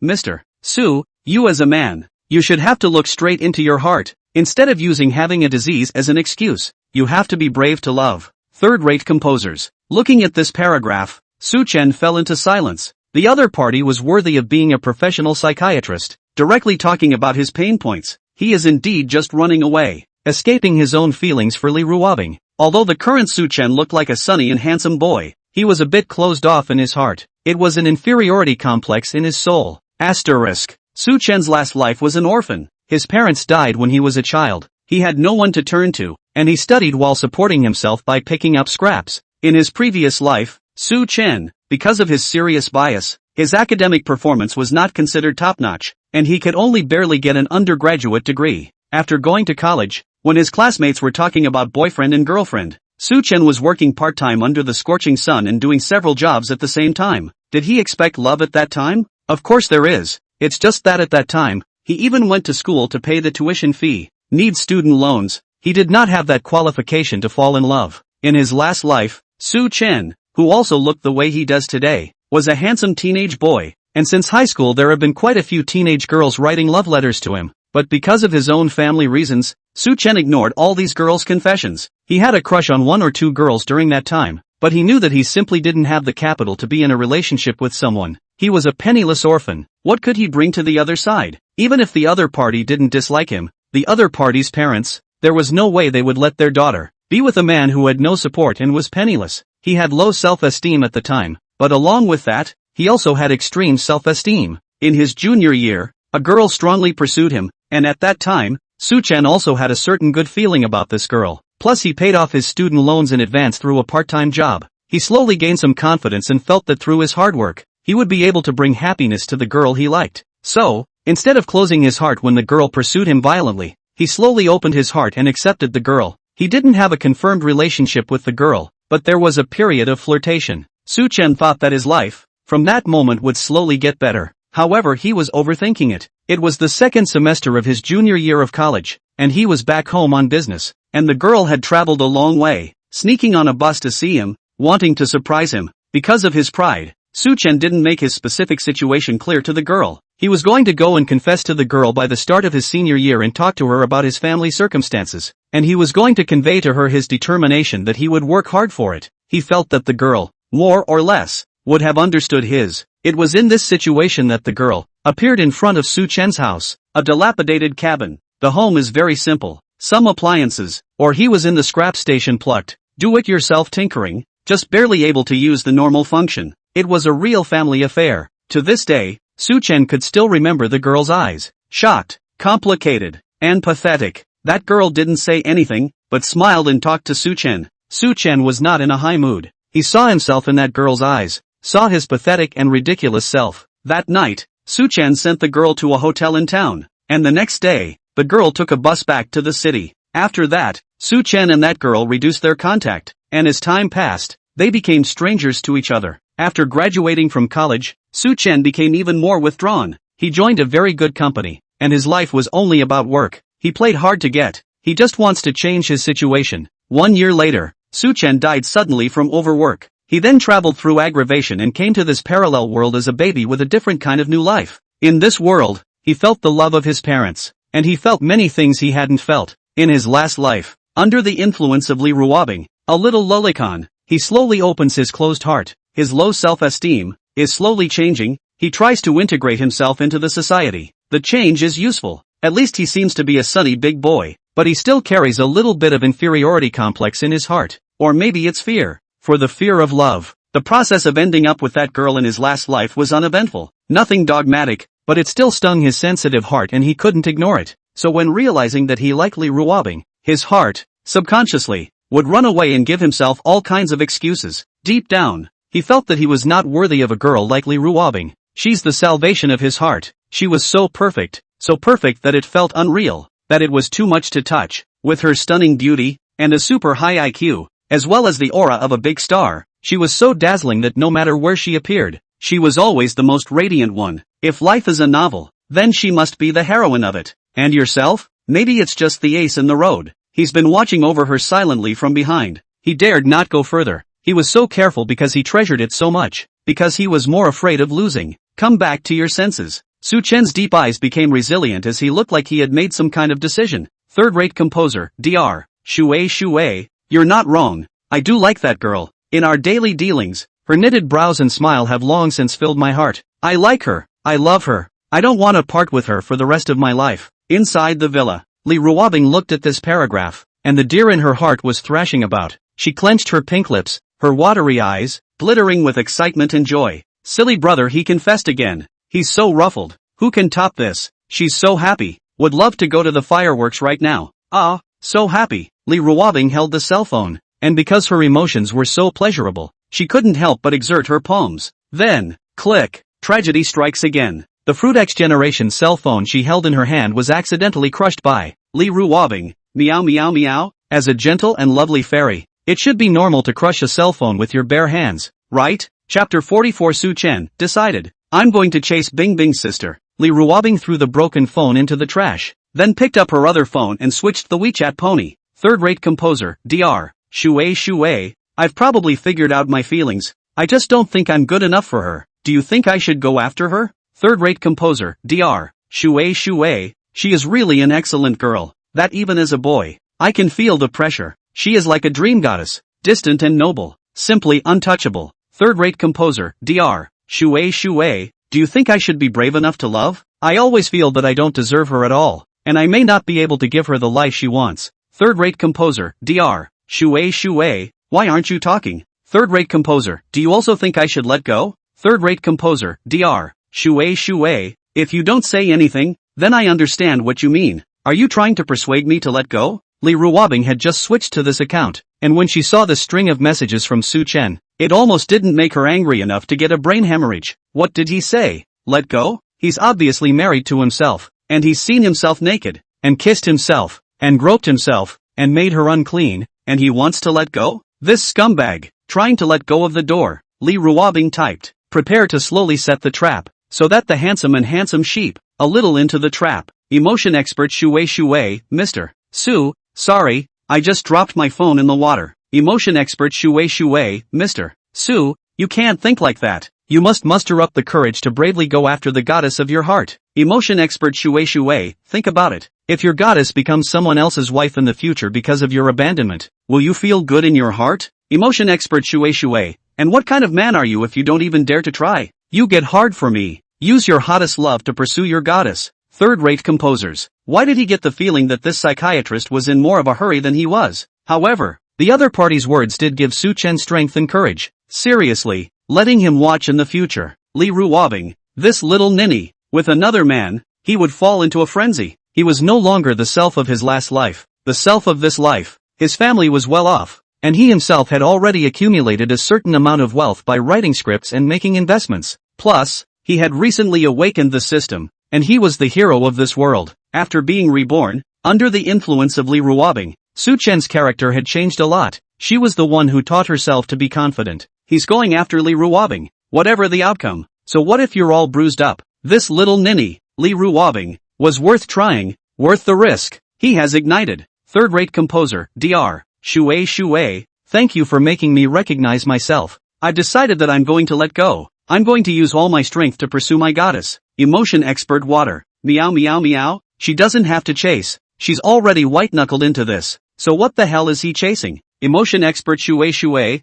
S1: Mr. Su, you as a man, you should have to look straight into your heart, instead of using having a disease as an excuse. You have to be brave to love. Third-rate composers. Looking at this paragraph, Su-chen fell into silence. The other party was worthy of being a professional psychiatrist, directly talking about his pain points. He is indeed just running away, escaping his own feelings for Li Ruobing. Although the current Su-chen looked like a sunny and handsome boy, he was a bit closed off in his heart. It was an inferiority complex in his soul. Asterisk. Su-chen's last life was an orphan. His parents died when he was a child. He had no one to turn to, and he studied while supporting himself by picking up scraps. In his previous life, Su-chen, because of his serious bias, his academic performance was not considered top-notch, and he could only barely get an undergraduate degree. After going to college, when his classmates were talking about boyfriend and girlfriend, Su-chen was working part-time under the scorching sun and doing several jobs at the same time. Did he expect love at that time? Of course there is. It's just that at that time, he even went to school to pay the tuition fee, needs student loans. He did not have that qualification to fall in love. In his last life, Su-chen, who also looked the way he does today, was a handsome teenage boy, and since high school there have been quite a few teenage girls writing love letters to him. But because of his own family reasons, Su-chen ignored all these girls' confessions. He had a crush on one or two girls during that time, but he knew that he simply didn't have the capital to be in a relationship with someone. He was a penniless orphan. What could he bring to the other side? Even if the other party didn't dislike him, the other party's parents, there was no way they would let their daughter be with a man who had no support and was penniless. He had low self-esteem at the time, but along with that, he also had extreme self-esteem. In his junior year, a girl strongly pursued him, and at that time, Su-chen also had a certain good feeling about this girl. Plus he paid off his student loans in advance through a part-time job. He slowly gained some confidence and felt that through his hard work, he would be able to bring happiness to the girl he liked. So, instead of closing his heart when the girl pursued him violently, he slowly opened his heart and accepted the girl. He didn't have a confirmed relationship with the girl, but there was a period of flirtation. Su-chen thought that his life, from that moment, would slowly get better. However, he was overthinking it. It was the second semester of his junior year of college, and he was back home on business, and the girl had traveled a long way, sneaking on a bus to see him, wanting to surprise him. Because of his pride, Su-chen didn't make his specific situation clear to the girl. He was going to go and confess to the girl by the start of his senior year and talk to her about his family circumstances, and he was going to convey to her his determination that he would work hard for it. He felt that the girl, more or less, would have understood his. It was in this situation that the girl appeared in front of Su-chen's house, a dilapidated cabin. The home is very simple, some appliances, or he was in the scrap station plucked, do-it-yourself tinkering, just barely able to use the normal function. It was a real family affair. To this day, Su-chen could still remember the girl's eyes, shocked, complicated, and pathetic. That girl didn't say anything, but smiled and talked to Su-chen. Su-chen was not in a high mood. He saw himself in that girl's eyes, saw his pathetic and ridiculous self. That night, Su-chen sent the girl to a hotel in town, and the next day, the girl took a bus back to the city. After that, Su-chen and that girl reduced their contact, and as time passed, they became strangers to each other. After graduating from college, Su-chen became even more withdrawn. He joined a very good company, and his life was only about work. He played hard to get. He just wants to change his situation. 1 year later, Su-chen died suddenly from overwork. He then traveled through aggravation and came to this parallel world as a baby with a different kind of new life. In this world, he felt the love of his parents, and he felt many things he hadn't felt. In his last life, under the influence of Li Ruobing, a little lolicon, he slowly opens his closed heart. His low self-esteem is slowly changing. He tries to integrate himself into the society. The change is useful. At least he seems to be a sunny big boy, but he still carries a little bit of inferiority complex in his heart. Or maybe it's fear. For the fear of love. The process of ending up with that girl in his last life was uneventful. Nothing dogmatic, but it still stung his sensitive heart and he couldn't ignore it. So when realizing that he liked Li Ruobing, his heart, subconsciously, would run away and give himself all kinds of excuses. Deep down, he felt that he was not worthy of a girl like Li Ruobing. She's the salvation of his heart. She was so perfect that it felt unreal, that it was too much to touch. With her stunning beauty, and a super high IQ, as well as the aura of a big star, she was so dazzling that no matter where she appeared, she was always the most radiant one. If life is a novel, then she must be the heroine of it. And yourself? Maybe it's just the ace in the road. He's been watching over her silently from behind. He dared not go further. He was so careful because he treasured it so much, because he was more afraid of losing. Come back to your senses. Su-chen's deep eyes became resilient as he looked like he had made some kind of decision. Third-rate composer, Dr. Shui. You're not wrong. I do like that girl. In our daily dealings, her knitted brows and smile have long since filled my heart. I like her. I love her. I don't want to part with her for the rest of my life. Inside the villa, Li Ruobing looked at this paragraph, and the deer in her heart was thrashing about. She clenched her pink lips, her watery eyes, glittering with excitement and joy. Silly brother, he confessed again. He's so ruffled. Who can top this? She's so happy. Would love to go to the fireworks right now. Ah, so happy. Li Ruobing held the cell phone, and because her emotions were so pleasurable, she couldn't help but exert her palms. Then, click, tragedy strikes again. The Fruit X generation cell phone she held in her hand was accidentally crushed by Li Ruobing. Meow meow meow. As a gentle and lovely fairy, it should be normal to crush a cell phone with your bare hands, right? Chapter 44. Su-chen decided, I'm going to chase Bing Bing's sister. Li Ruobing threw the broken phone into the trash, then picked up her other phone and switched the WeChat pony. Third-rate composer, Dr. Shui. I've probably figured out my feelings. I just don't think I'm good enough for her. Do you think I should go after her? Third-rate composer, Dr. Shui. She is really an excellent girl. That even as a boy, I can feel the pressure. She is like a dream goddess, distant and noble, simply untouchable. Third-rate composer, Dr. Shui. Do you think I should be brave enough to love? I always feel that I don't deserve her at all, and I may not be able to give her the life she wants. Third-rate composer, Dr. Shui. Why aren't you talking? Third-rate composer, do you also think I should let go? Third-rate composer, Dr. Shui. If you don't say anything, then I understand what you mean. Are you trying to persuade me to let go? Li Ruobing had just switched to this account, and when she saw the string of messages from Su-chen, it almost didn't make her angry enough to get a brain hemorrhage. What did he say? Let go? He's obviously married to himself, and he's seen himself naked, and kissed himself, and groped himself. and made her unclean, and he wants to let go? This scumbag, trying to let go of the door, Lee Ruobing typed. Prepare to slowly set the trap, so that the handsome sheep, a little into the trap. Emotion expert Shui, Mr. Su, sorry, I just dropped my phone in the water. Emotion expert Shui, Mr. Su, you can't think like that. You must muster up the courage to bravely go after the goddess of your heart. Emotion expert Shui, think about it. If your goddess becomes someone else's wife in the future because of your abandonment, will you feel good in your heart? Emotion expert Shui, and what kind of man are you if you don't even dare to try? You get hard for me. Use your hottest love to pursue your goddess. Third-rate composers. Why did he get the feeling that this psychiatrist was in more of a hurry than he was? However, the other party's words did give Su Chen strength and courage. Seriously, letting him watch in the future. Lee Ruobing, this little ninny, with another man, he would fall into a frenzy. He was no longer the self of his last life, the self of this life. His family was well off, and he himself had already accumulated a certain amount of wealth by writing scripts and making investments. Plus, he had recently awakened the system, and he was the hero of this world. After being reborn, under the influence of Lee Ruobing, Su Chen's character had changed a lot. She was the one who taught herself to be confident. He's going after Lee Ruobing, whatever the outcome. So what if you're all bruised up? This little ninny, Lee Ruobing, was worth trying, worth the risk. He has ignited. Third-rate composer, Dr. Shui, thank you for making me recognize myself. I've decided that I'm going to let go. I'm going to use all my strength to pursue my goddess. Emotion expert Water, meow. She doesn't have to chase. She's already white-knuckled into this. So what the hell is he chasing? Emotion expert Shui,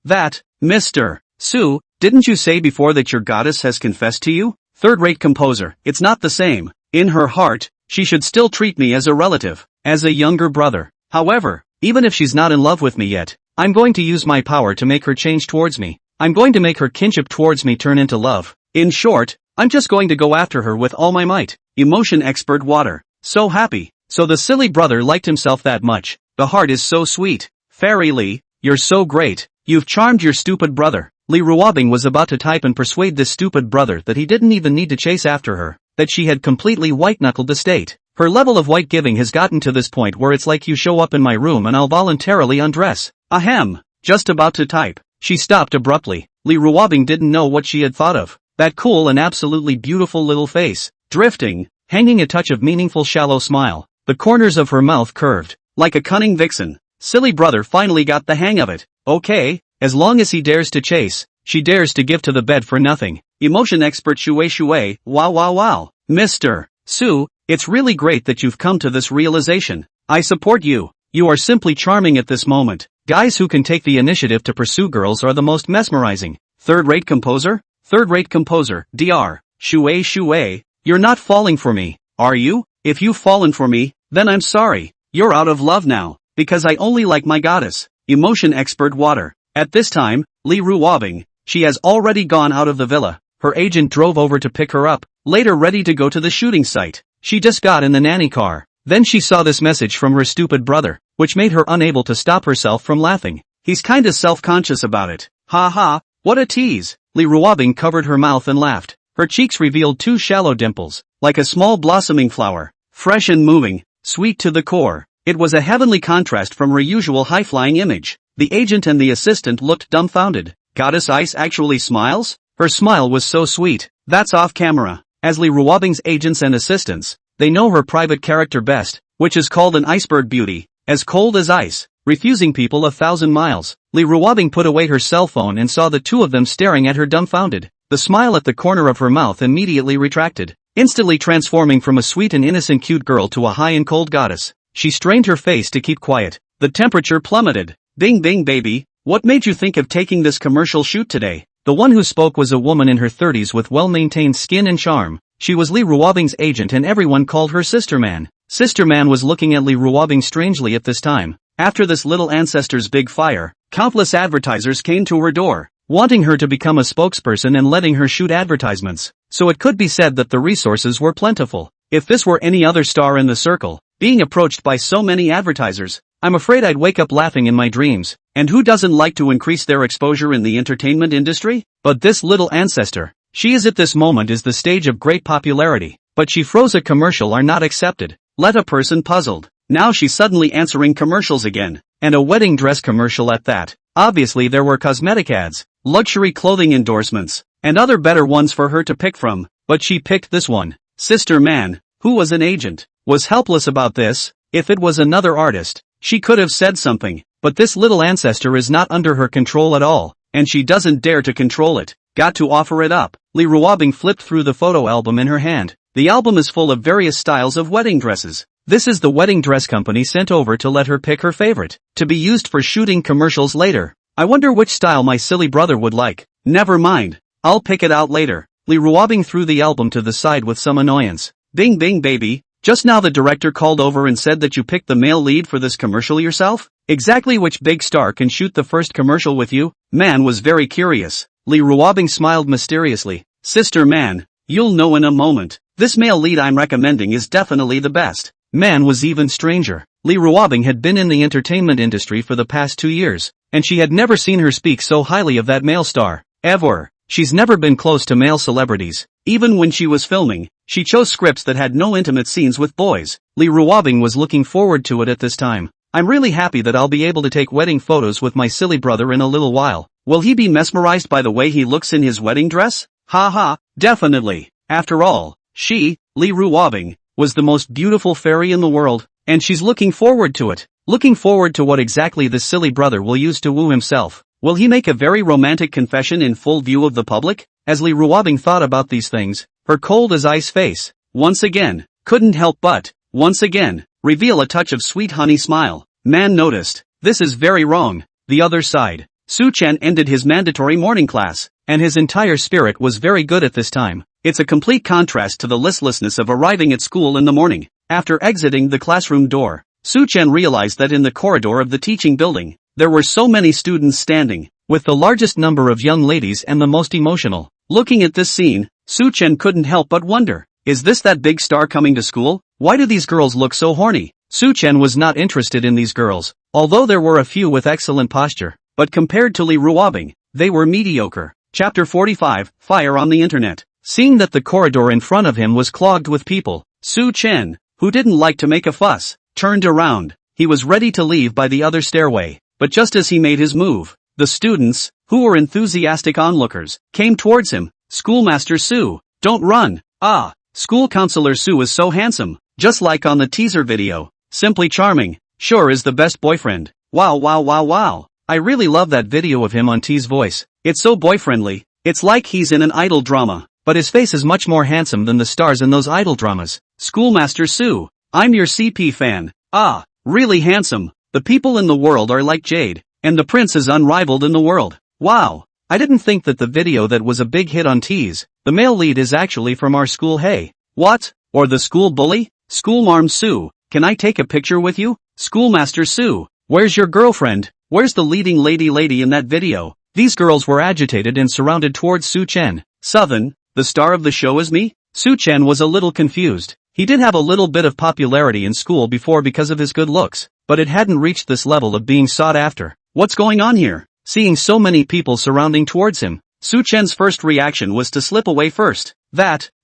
S1: that, Mr. Su, didn't you say before that your goddess has confessed to you? Third-rate composer, it's not the same. In her heart, she should still treat me as a relative, as a younger brother. However, even if she's not in love with me yet, I'm going to use my power to make her change towards me. I'm going to make her kinship towards me turn into love. In short, I'm just going to go after her with all my might. Emotion expert Water, so happy. So the silly brother liked himself that much. The heart is so sweet. Fairy Lee, you're so great. You've charmed your stupid brother. Lee Ruobing was about to type and persuade this stupid brother that he didn't even need to chase after her, that she had completely white-knuckled the state. Her level of white giving has gotten to this point where it's like you show up in my room and I'll voluntarily undress. Ahem. Just about to type. She stopped abruptly. Lee Ruobing didn't know what she had thought of. That cool and absolutely beautiful little face. Drifting, hanging a touch of meaningful shallow smile. The corners of her mouth curved, like a cunning vixen. Silly brother finally got the hang of it. Okay, as long as he dares to chase, she dares to give to the bed for nothing. Emotion expert Shui, wow. Mr. Su, it's really great that you've come to this realization. I support you. You are simply charming at this moment. Guys who can take the initiative to pursue girls are the most mesmerizing. Third-rate composer? Third-rate composer, Dr. Shui, you're not falling for me, are you? If you've fallen for me, then I'm sorry. You're out of love now, because I only like my goddess. Emotion expert Water. At this time, Lee Ruobing, she has already gone out of the villa. Her agent drove over to pick her up, later ready to go to the shooting site. She just got in the nanny car. Then she saw this message from her stupid brother, which made her unable to stop herself from laughing. He's kinda self-conscious about it. Ha ha, what a tease. Lee Ruobing covered her mouth and laughed. Her cheeks revealed two shallow dimples, like a small blossoming flower, fresh and moving, sweet to the core. It was a heavenly contrast from her usual high-flying image. The agent and the assistant looked dumbfounded. Goddess Ice actually smiles? Her smile was so sweet. That's off camera. As Lee Ruobing's agents and assistants, they know her private character best, which is called an iceberg beauty, as cold as ice, refusing people 1,000 miles. Lee Ruobing put away her cell phone and saw the two of them staring at her dumbfounded. The smile at the corner of her mouth immediately retracted, instantly transforming from a sweet and innocent cute girl to a high and cold goddess. She strained her face to keep quiet. The temperature plummeted. Bing baby, what made you think of taking this commercial shoot today? The one who spoke was a woman in her 30s with well-maintained skin and charm. She was Lee Ruobing's agent and everyone called her Sister Man. Sister Man was looking at Lee Ruobing strangely at this time. After this little ancestor's big fire, countless advertisers came to her door, wanting her to become a spokesperson and letting her shoot advertisements. So it could be said that the resources were plentiful. If this were any other star in the circle, being approached by so many advertisers, I'm afraid I'd wake up laughing in my dreams. And who doesn't like to increase their exposure in the entertainment industry? But this little ancestor, she is at this moment is the stage of great popularity, but she froze a commercial are not accepted. Let a person puzzled. Now she's suddenly answering commercials again. And a wedding dress commercial at that. Obviously there were cosmetic ads, luxury clothing endorsements, and other better ones for her to pick from, but she picked this one. Sister Man, who was an agent, was helpless about this. If it was another artist, she could have said something, but this little ancestor is not under her control at all, and she doesn't dare to control it. Got to offer it up. Lee Ruobing flipped through the photo album in her hand. The album is full of various styles of wedding dresses. This is the wedding dress company sent over to let her pick her favorite, to be used for shooting commercials later. I wonder which style my silly brother would like. Never mind. I'll pick it out later. Lee Ruobing threw the album to the side with some annoyance. Bing bing baby. Just now the director called over and said that you picked the male lead for this commercial yourself? Exactly which big star can shoot the first commercial with you? Man was very curious. Lee Ruobing smiled mysteriously. Sister Man, you'll know in a moment. This male lead I'm recommending is definitely the best. Man was even stranger. Lee Ruobing had been in the entertainment industry for the past 2 years, and she had never seen her speak so highly of that male star. Ever. She's never been close to male celebrities. Even when she was filming, she chose scripts that had no intimate scenes with boys. Lee Ruobing was looking forward to it at this time. I'm really happy that I'll be able to take wedding photos with my silly brother in a little while. Will he be mesmerized by the way he looks in his wedding dress? Ha ha, definitely. After all, she, Lee Ruobing, was the most beautiful fairy in the world, and she's looking forward to it. Looking forward to what exactly this silly brother will use to woo himself. Will he make a very romantic confession in full view of the public? As Lee Ruobing thought about these things, her cold as ice face, once again, couldn't help but, once again, reveal a touch of sweet honey smile. Man noticed. This is very wrong. The other side. Su-chan ended his mandatory morning class, and his entire spirit was very good at this time. It's a complete contrast to the listlessness of arriving at school in the morning. After exiting the classroom door, Su-chan realized that in the corridor of the teaching building, there were so many students standing, with the largest number of young ladies and the most emotional. Looking at this scene, Su-chan couldn't help but wonder, is this that big star coming to school? Why do these girls look so horny? Su-chan was not interested in these girls, although there were a few with excellent posture, but compared to Lee Ruobing, they were mediocre. Chapter 45, Fire on the Internet. Seeing that the corridor in front of him was clogged with people, Su-chan, who didn't like to make a fuss, turned around. He was ready to leave by the other stairway, but just as he made his move, the students, who were enthusiastic onlookers, came towards him. Schoolmaster Su, don't run. Ah, school counselor Su is so handsome, just like on the teaser video. Simply charming, sure is the best boyfriend. Wow wow wow wow. I really love that video of him on T's voice. It's so boyfriendly. It's like he's in an idol drama, but his face is much more handsome than the stars in those idol dramas. Schoolmaster Su, I'm your CP fan. Ah, really handsome. The people in the world are like jade, and the prince is unrivaled in the world. Wow. I didn't think that the video that was a big hit on T's, the male lead is actually from our school. Hey. What? Or the school bully? Schoolmarm Su, can I take a picture with you? Schoolmaster Su, where's your girlfriend? Where's the leading lady in that video? These girls were agitated and surrounded towards Su-chan. Southern, the star of the show is me? Su-chan was a little confused. He did have a little bit of popularity in school before because of his good looks, but it hadn't reached this level of being sought after. What's going on here? Seeing so many people surrounding towards him, Su-chan's first reaction was to slip away first.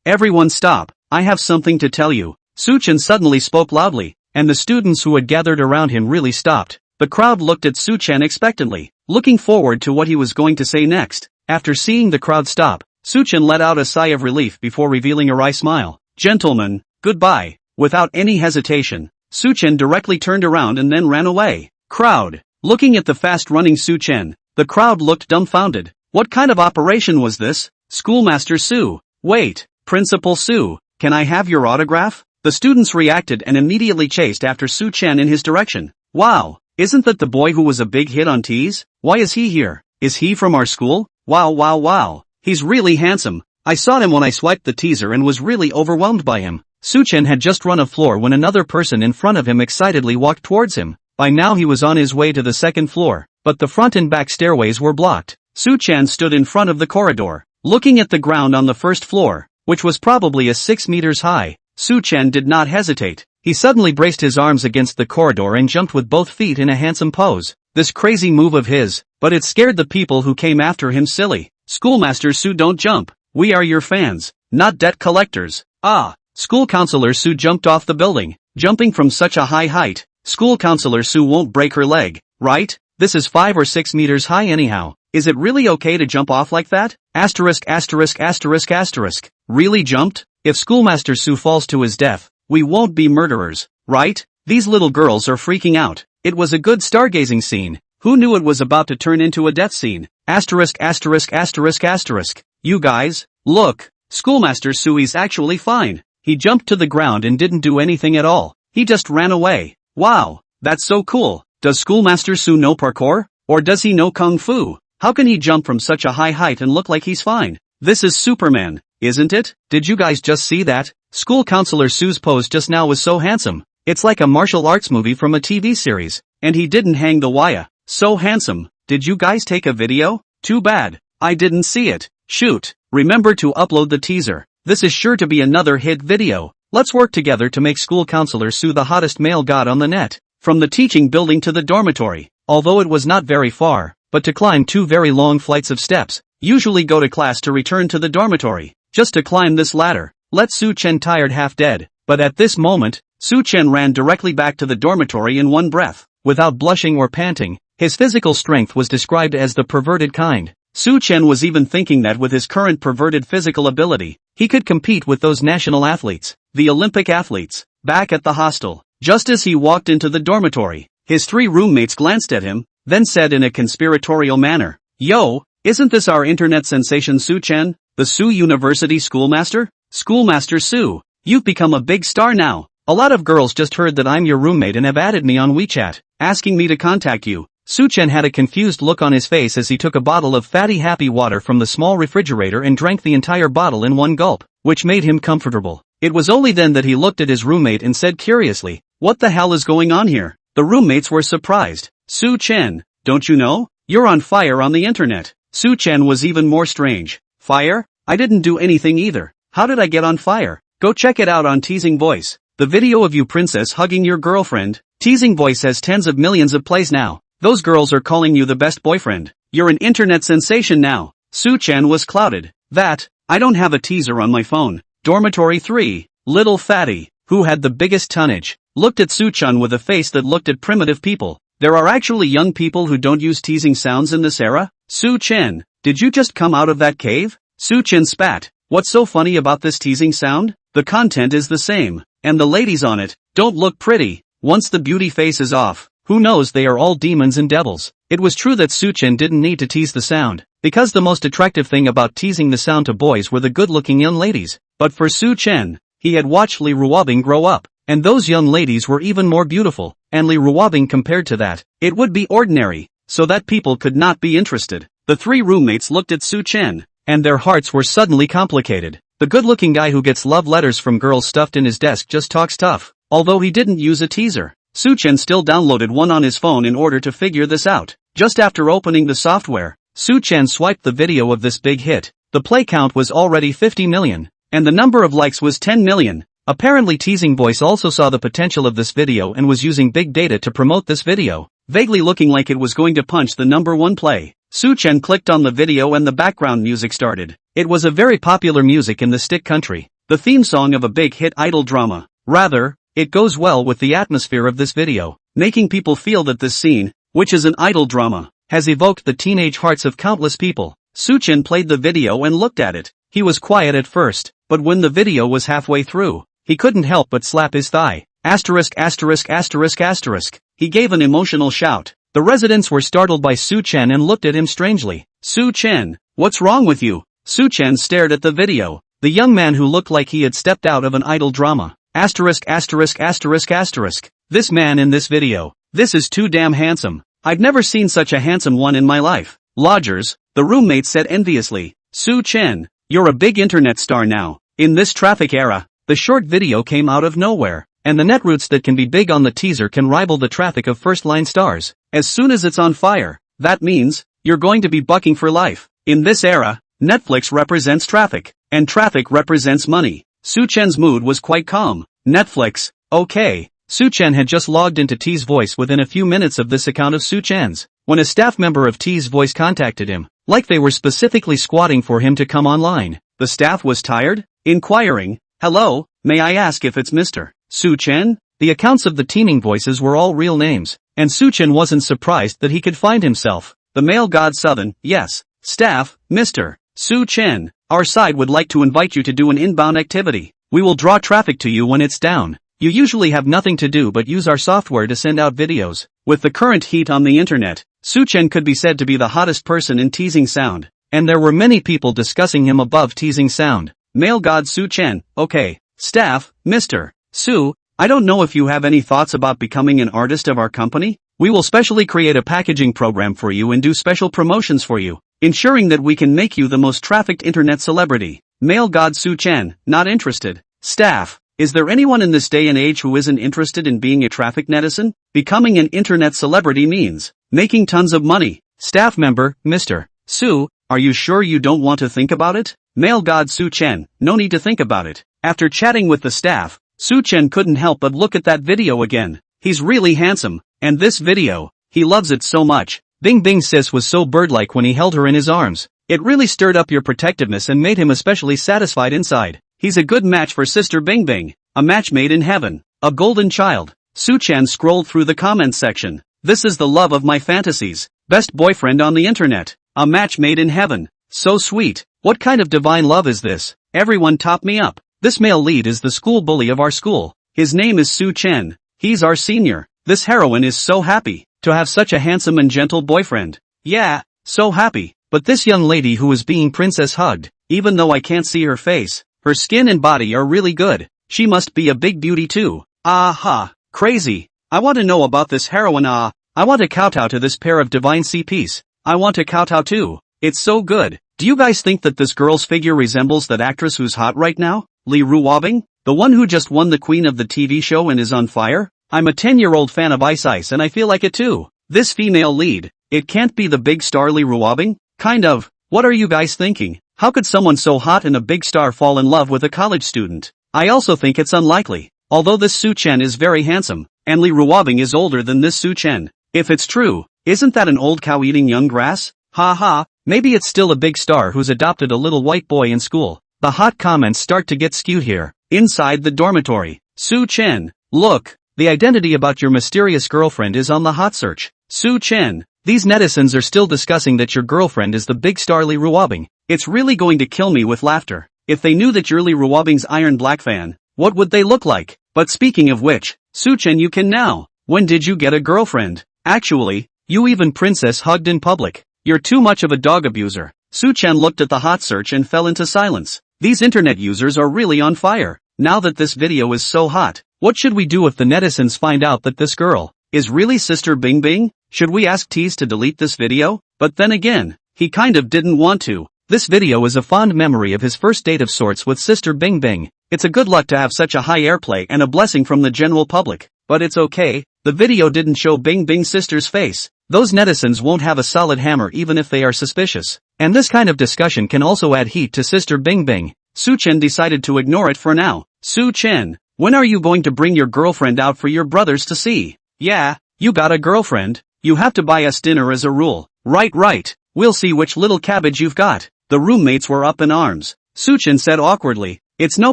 S1: Everyone stop, I have something to tell you. Su-chan suddenly spoke loudly, and the students who had gathered around him really stopped. The crowd looked at Su-chan expectantly, looking forward to what he was going to say next. After seeing the crowd stop, Su-chan let out a sigh of relief before revealing a wry smile. Gentlemen, goodbye. Without any hesitation, Su-chan directly turned around and then ran away. Crowd. Looking at the fast-running Su-chan, the crowd looked dumbfounded. What kind of operation was this? Schoolmaster Su. Wait, Principal Su, can I have your autograph? The students reacted and immediately chased after Su-chan in his direction. Wow. Isn't that the boy who was a big hit on T's? Why is he here? Is he from our school? Wow wow wow. He's really handsome. I saw him when I swiped the teaser and was really overwhelmed by him. Su-chan had just run a floor when another person in front of him excitedly walked towards him. By now he was on his way to the second floor, but the front and back stairways were blocked. Su-chan stood in front of the corridor, looking at the ground on the first floor, which was probably 6 meters high. Su-chan did not hesitate. He suddenly braced his arms against the corridor and jumped with both feet in a handsome pose. This crazy move of his, but it scared the people who came after him silly. Schoolmaster Su, don't jump. We are your fans, not debt collectors. Ah, school counselor Su jumped off the building. Jumping from such a high height, school counselor Sue won't break her leg, right? This is 5 or 6 meters high anyhow. Is it really okay to jump off like that? Asterisk asterisk asterisk asterisk. Really jumped? If Schoolmaster Sue falls to his death, we won't be murderers, right? These little girls are freaking out. It was a good stargazing scene. Who knew it was about to turn into a death scene? Asterisk asterisk asterisk asterisk. You guys, look. Schoolmaster Sue's actually fine. He jumped to the ground and didn't do anything at all. He just ran away. Wow, that's so cool. Does Schoolmaster Sue know parkour? Or does he know kung fu? How can he jump from such a high height and look like he's fine? This is Superman, isn't it? Did you guys just see that? School counselor Sue's pose just now was so handsome. It's like a martial arts movie from a TV series. And he didn't hang the wire. So handsome. Did you guys take a video? Too bad. I didn't see it. Shoot. Remember to upload the teaser. This is sure to be another hit video. Let's work together to make school counselor Sue the hottest male god on the net. From the teaching building to the dormitory. Although it was not very far, but to climb 2 very long flights of steps. Usually go to class to return to the dormitory. Just to climb this ladder. Let Su Chen tired half dead. But at this moment, Su Chen ran directly back to the dormitory in one breath. Without blushing or panting. His physical strength was described as the perverted kind. Su Chen was even thinking that with his current perverted physical ability, he could compete with those national athletes, the Olympic athletes. Back at the hostel, just as he walked into the dormitory, his 3 roommates glanced at him, then said in a conspiratorial manner, "Yo, isn't this our internet sensation Su Chen, the Su University schoolmaster? Schoolmaster Su, you've become a big star now. A lot of girls just heard that I'm your roommate and have added me on WeChat, asking me to contact you." Su Chen had a confused look on his face as he took a bottle of fatty happy water from the small refrigerator and drank the entire bottle in one gulp, which made him comfortable. It was only then that he looked at his roommate and said curiously, "What the hell is going on here?" The roommates were surprised. "Su Chen, don't you know? You're on fire on the internet." Su Chen was even more strange. "Fire? I didn't do anything either. How did I get on fire? Go check it out on Teasing Voice. The video of you princess hugging your girlfriend. Teasing Voice has tens of millions of plays now. Those girls are calling you the best boyfriend. You're an internet sensation now." Su Chen was clouded. I don't have a teaser on my phone. Dormitory 3, little fatty, who had the biggest tonnage, looked at Su Chen with a face that looked at primitive people. There are actually young people who don't use teasing sounds in this era? Su Chen, did you just come out of that cave? Su Chen spat. What's so funny about this teasing sound? The content is the same, and the ladies on it don't look pretty. Once the beauty face is off, who knows, they are all demons and devils. It was true that Su Chen didn't need to tease the sound, because the most attractive thing about teasing the sound to boys were the good-looking young ladies. But for Su Chen, he had watched Li Ruobing grow up, and those young ladies were even more beautiful, and Li Ruobing compared to that, it would be ordinary, so that people could not be interested. The 3 roommates looked at Su Chen, and their hearts were suddenly complicated. The good-looking guy who gets love letters from girls stuffed in his desk just talks tough, although he didn't use a teaser. Su Chen still downloaded one on his phone in order to figure this out. Just after opening the software, Su Chen swiped the video of this big hit. The play count was already 50 million, and the number of likes was 10 million. Apparently Teasing Voice also saw the potential of this video and was using big data to promote this video, vaguely looking like it was going to punch the #1 play. Su Chen clicked on the video and the background music started. It was a very popular music in the stick country, the theme song of a big hit idol drama. Rather, it goes well with the atmosphere of this video, making people feel that this scene, which is an idol drama, has evoked the teenage hearts of countless people. Su Chen played the video and looked at it. He was quiet at first, but when the video was halfway through, he couldn't help but slap his thigh. Asterisk asterisk asterisk asterisk. He gave an emotional shout. The residents were startled by Su Chen and looked at him strangely. "Su Chen, what's wrong with you?" Su Chen stared at the video. The young man who looked like he had stepped out of an idol drama. Asterisk asterisk asterisk asterisk. This man in this video. This is too damn handsome. I've never seen such a handsome one in my life. Lodgers, the roommate said enviously. "Su Chen, you're a big internet star now. In this traffic era." The short video came out of nowhere, and the net roots that can be big on the teaser can rival the traffic of first-line stars. As soon as it's on fire, that means you're going to be bucking for life. In this era, Netflix represents traffic, and traffic represents money. Su Chen's mood was quite calm. Netflix, okay. Su Chen had just logged into T's Voice within a few minutes of this account of Su Chen's, when a staff member of T's Voice contacted him, like they were specifically squatting for him to come online. The staff was tired, inquiring, "Hello, may I ask if it's Mr. Su Chen?" The accounts of the teaming voices were all real names, and Suchen wasn't surprised that he could find himself. The male god Southern, yes. Staff, Mr. Suchen, our side would like to invite you to do an inbound activity. We will draw traffic to you when it's down. You usually have nothing to do but use our software to send out videos. With the current heat on the internet, Suchen could be said to be the hottest person in teasing sound, and there were many people discussing him above teasing sound. Male god Suchen, okay. Staff, Mr. Su, I don't know if you have any thoughts about becoming an artist of our company? We will specially create a packaging program for you and do special promotions for you, ensuring that we can make you the most trafficked internet celebrity. Male god Suchen, not interested. Staff, is there anyone in this day and age who isn't interested in being a trafficked netizen? Becoming an internet celebrity means making tons of money. Staff member, Mr. Su, are you sure you don't want to think about it? Male god Suchen, no need to think about it. After chatting with the staff, Suchen couldn't help but look at that video again. He's really handsome, and this video, he loves it so much. Bing Bing sis was so bird-like when he held her in his arms. It really stirred up your protectiveness and made him especially satisfied inside. He's a good match for Sister Bing Bing, a match made in heaven, a golden child. Suchen scrolled through the comments section. This is the love of my fantasies, best boyfriend on the internet, a match made in heaven. So sweet. What kind of divine love is this? Everyone top me up. This male lead is the school bully of our school. His name is Suchen. He's our senior. This heroine is so happy to have such a handsome and gentle boyfriend. Yeah, so happy. But this young lady who is being princess hugged, even though I can't see her face, her skin and body are really good. She must be a big beauty too. Aha, crazy. I want to know about this heroine. I want to kowtow to this pair of divine CPs. I want to kowtow too. It's so good. Do you guys think that this girl's figure resembles that actress who's hot right now? Lee Ruobing? The one who just won the queen of the TV show and is on fire? I'm a 10-year-old fan of Ice Ice and I feel like it too. This female lead, it can't be the big star Lee Ruobing? Kind of. What are you guys thinking? How could someone so hot and a big star fall in love with a college student? I also think it's unlikely. Although this Suchen is very handsome, and Lee Ruobing is older than this Suchen. If it's true, isn't that an old cow eating young grass? Ha ha, maybe it's still a big star who's adopted a little white boy in school. The hot comments start to get skewed here. Inside the dormitory. Suchen, look, the identity about your mysterious girlfriend is on the hot search. Suchen, these netizens are still discussing that your girlfriend is the big star Lee Ruobing. It's really going to kill me with laughter. If they knew that you're Lee Ruobing's Iron Black fan, what would they look like? But speaking of which, Suchen, you can now. When did you get a girlfriend? Actually, you even princess hugged in public. You're too much of a dog abuser. Suchen looked at the hot search and fell into silence. These internet users are really on fire. Now that this video is so hot, what should we do if the netizens find out that this girl is really Sister Bing Bing? Should we ask Tease to delete this video? But then again, he kind of didn't want to. This video is a fond memory of his first date of sorts with Sister Bing Bing. It's a good luck to have such a high airplay and a blessing from the general public. But it's okay, the video didn't show Bing Bing's sister's face. Those netizens won't have a solid hammer even if they are suspicious. And this kind of discussion can also add heat to Sister Bing Bing. Suchen decided to ignore it for now. Suchen, when are you going to bring your girlfriend out for your brothers to see? Yeah, you got a girlfriend? You have to buy us dinner as a rule. Right. We'll see which little cabbage you've got. The roommates were up in arms. Suchen said awkwardly, it's no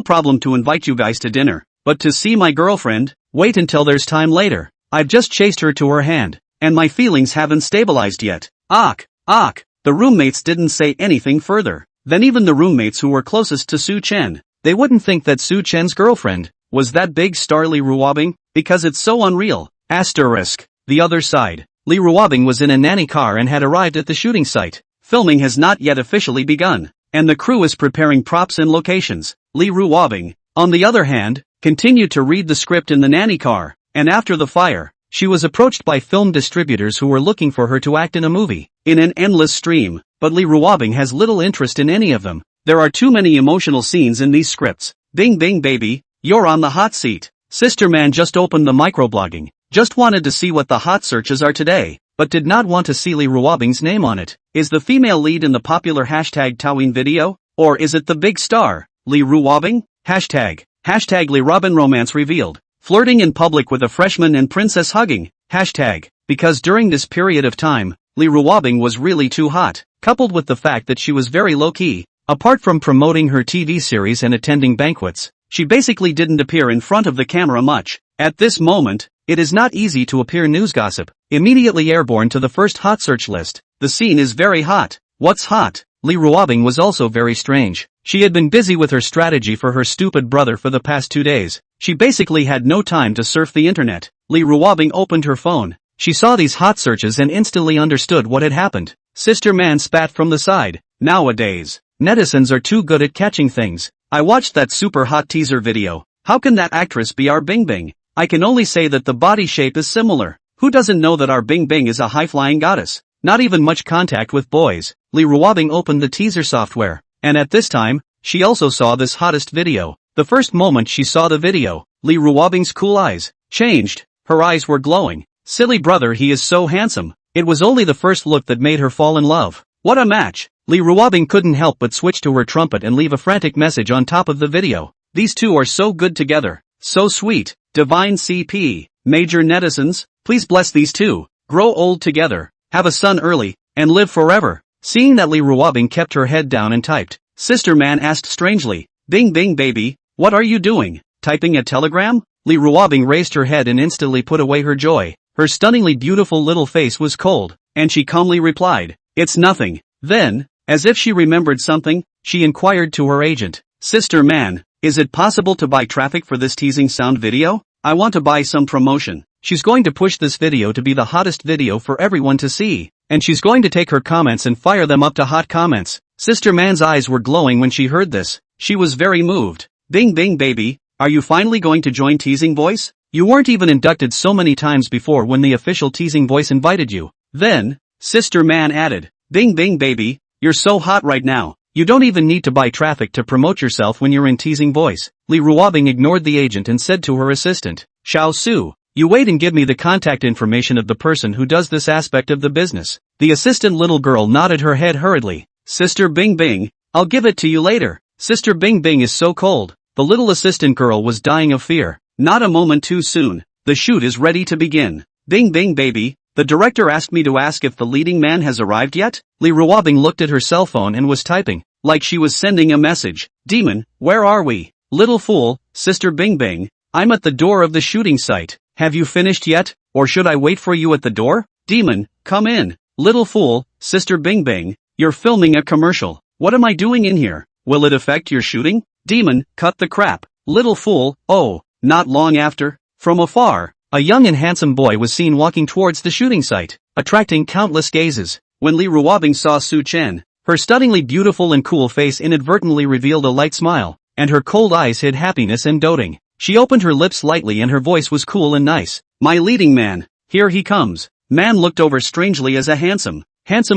S1: problem to invite you guys to dinner, but to see my girlfriend? Wait until there's time later. I've just chased her to her hand, and my feelings haven't stabilized yet. Ach. The roommates didn't say anything further. Then even the roommates who were closest to Suchen, they wouldn't think that Suchen's girlfriend was that big star Lee Ruobing, because it's so unreal. Asterisk. The other side. Lee Ruobing was in a nanny car and had arrived at the shooting site. Filming has not yet officially begun, and the crew is preparing props and locations. Lee Ruobing, on the other hand, continued to read the script in the nanny car, and after the fire, she was approached by film distributors who were looking for her to act in a movie, in an endless stream, but Lee Ruobing has little interest in any of them. There are too many emotional scenes in these scripts. Bing Bing baby, you're on the hot seat. Sister Man just opened the microblogging, just wanted to see what the hot searches are today, but did not want to see Lee Ruobing's name on it. Is the female lead in the popular hashtag Towing video? Or is it the big star, Lee Ruobing? Hashtag Lee Robin romance revealed. Flirting in public with a freshman and princess hugging. Hashtag. Because during this period of time, Lee Ruobing was really too hot, coupled with the fact that she was very low-key. Apart from promoting her TV series and attending banquets, she basically didn't appear in front of the camera much. At this moment, it is not easy to appear news gossip, immediately airborne to the first hot search list. The scene is very hot. What's hot? Lee Ruobing was also very strange. She had been busy with her strategy for her stupid brother for the past 2 days. She basically had no time to surf the internet. Lee Ruobing opened her phone. She saw these hot searches and instantly understood what had happened. Sister Man spat from the side. Nowadays, netizens are too good at catching things. I watched that super hot teaser video. How can that actress be our Bing Bing? I can only say that the body shape is similar. Who doesn't know that our Bing Bing is a high-flying goddess? Not even much contact with boys. Lee Ruobing opened the teaser software, and at this time, she also saw this hottest video. The first moment she saw the video, Lee Ruobing's cool eyes changed. Her eyes were glowing. Silly brother, he is so handsome. It was only the first look that made her fall in love. What a match! Lee Ruobing couldn't help but switch to her trumpet and leave a frantic message on top of the video. These two are so good together. So sweet. Divine CP. Major netizens, please bless these two. Grow old together. Have a son early, and live forever. Seeing that Lee Ruobing kept her head down and typed, Sister Man asked strangely, Bing Bing baby, what are you doing? Typing a telegram? Lee Ruobing raised her head and instantly put away her joy. Her stunningly beautiful little face was cold, and she calmly replied, it's nothing. Then, as if she remembered something, she inquired to her agent, Sister Man, is it possible to buy traffic for this teasing sound video? I want to buy some promotion. She's going to push this video to be the hottest video for everyone to see, and she's going to take her comments and fire them up to hot comments. Sister Man's eyes were glowing when she heard this. She was very moved. Bing Bing baby, are you finally going to join Teasing Voice? You weren't even inducted so many times before when the official Teasing Voice invited you. Then, Sister Man added, Bing Bing baby, you're so hot right now. You don't even need to buy traffic to promote yourself when you're in Teasing Voice. Lee Ruobing ignored the agent and said to her assistant, Xiao Su, you wait and give me the contact information of the person who does this aspect of the business. The assistant little girl nodded her head hurriedly. Sister Bing Bing, I'll give it to you later. Sister Bing Bing is so cold. The little assistant girl was dying of fear. Not a moment too soon. The shoot is ready to begin. Bing Bing baby, the director asked me to ask if the leading man has arrived yet? Lee Ruobing looked at her cell phone and was typing, like she was sending a message. Demon, where are we? Little fool, Sister Bing Bing, I'm at the door of the shooting site. Have you finished yet, or should I wait for you at the door? Demon, come in. Little fool, Sister Bing Bing, you're filming a commercial. What am I doing in here? Will it affect your shooting? Demon, cut the crap. Little fool, oh, not long after. From afar, a young and handsome boy was seen walking towards the shooting site, attracting countless gazes. When Lee Ruobing saw Su Chen, her stunningly beautiful and cool face inadvertently revealed a light smile, and her cold eyes hid happiness and doting. She opened her lips slightly and her voice was cool and nice. My leading man, here he comes. Man looked over strangely as a handsome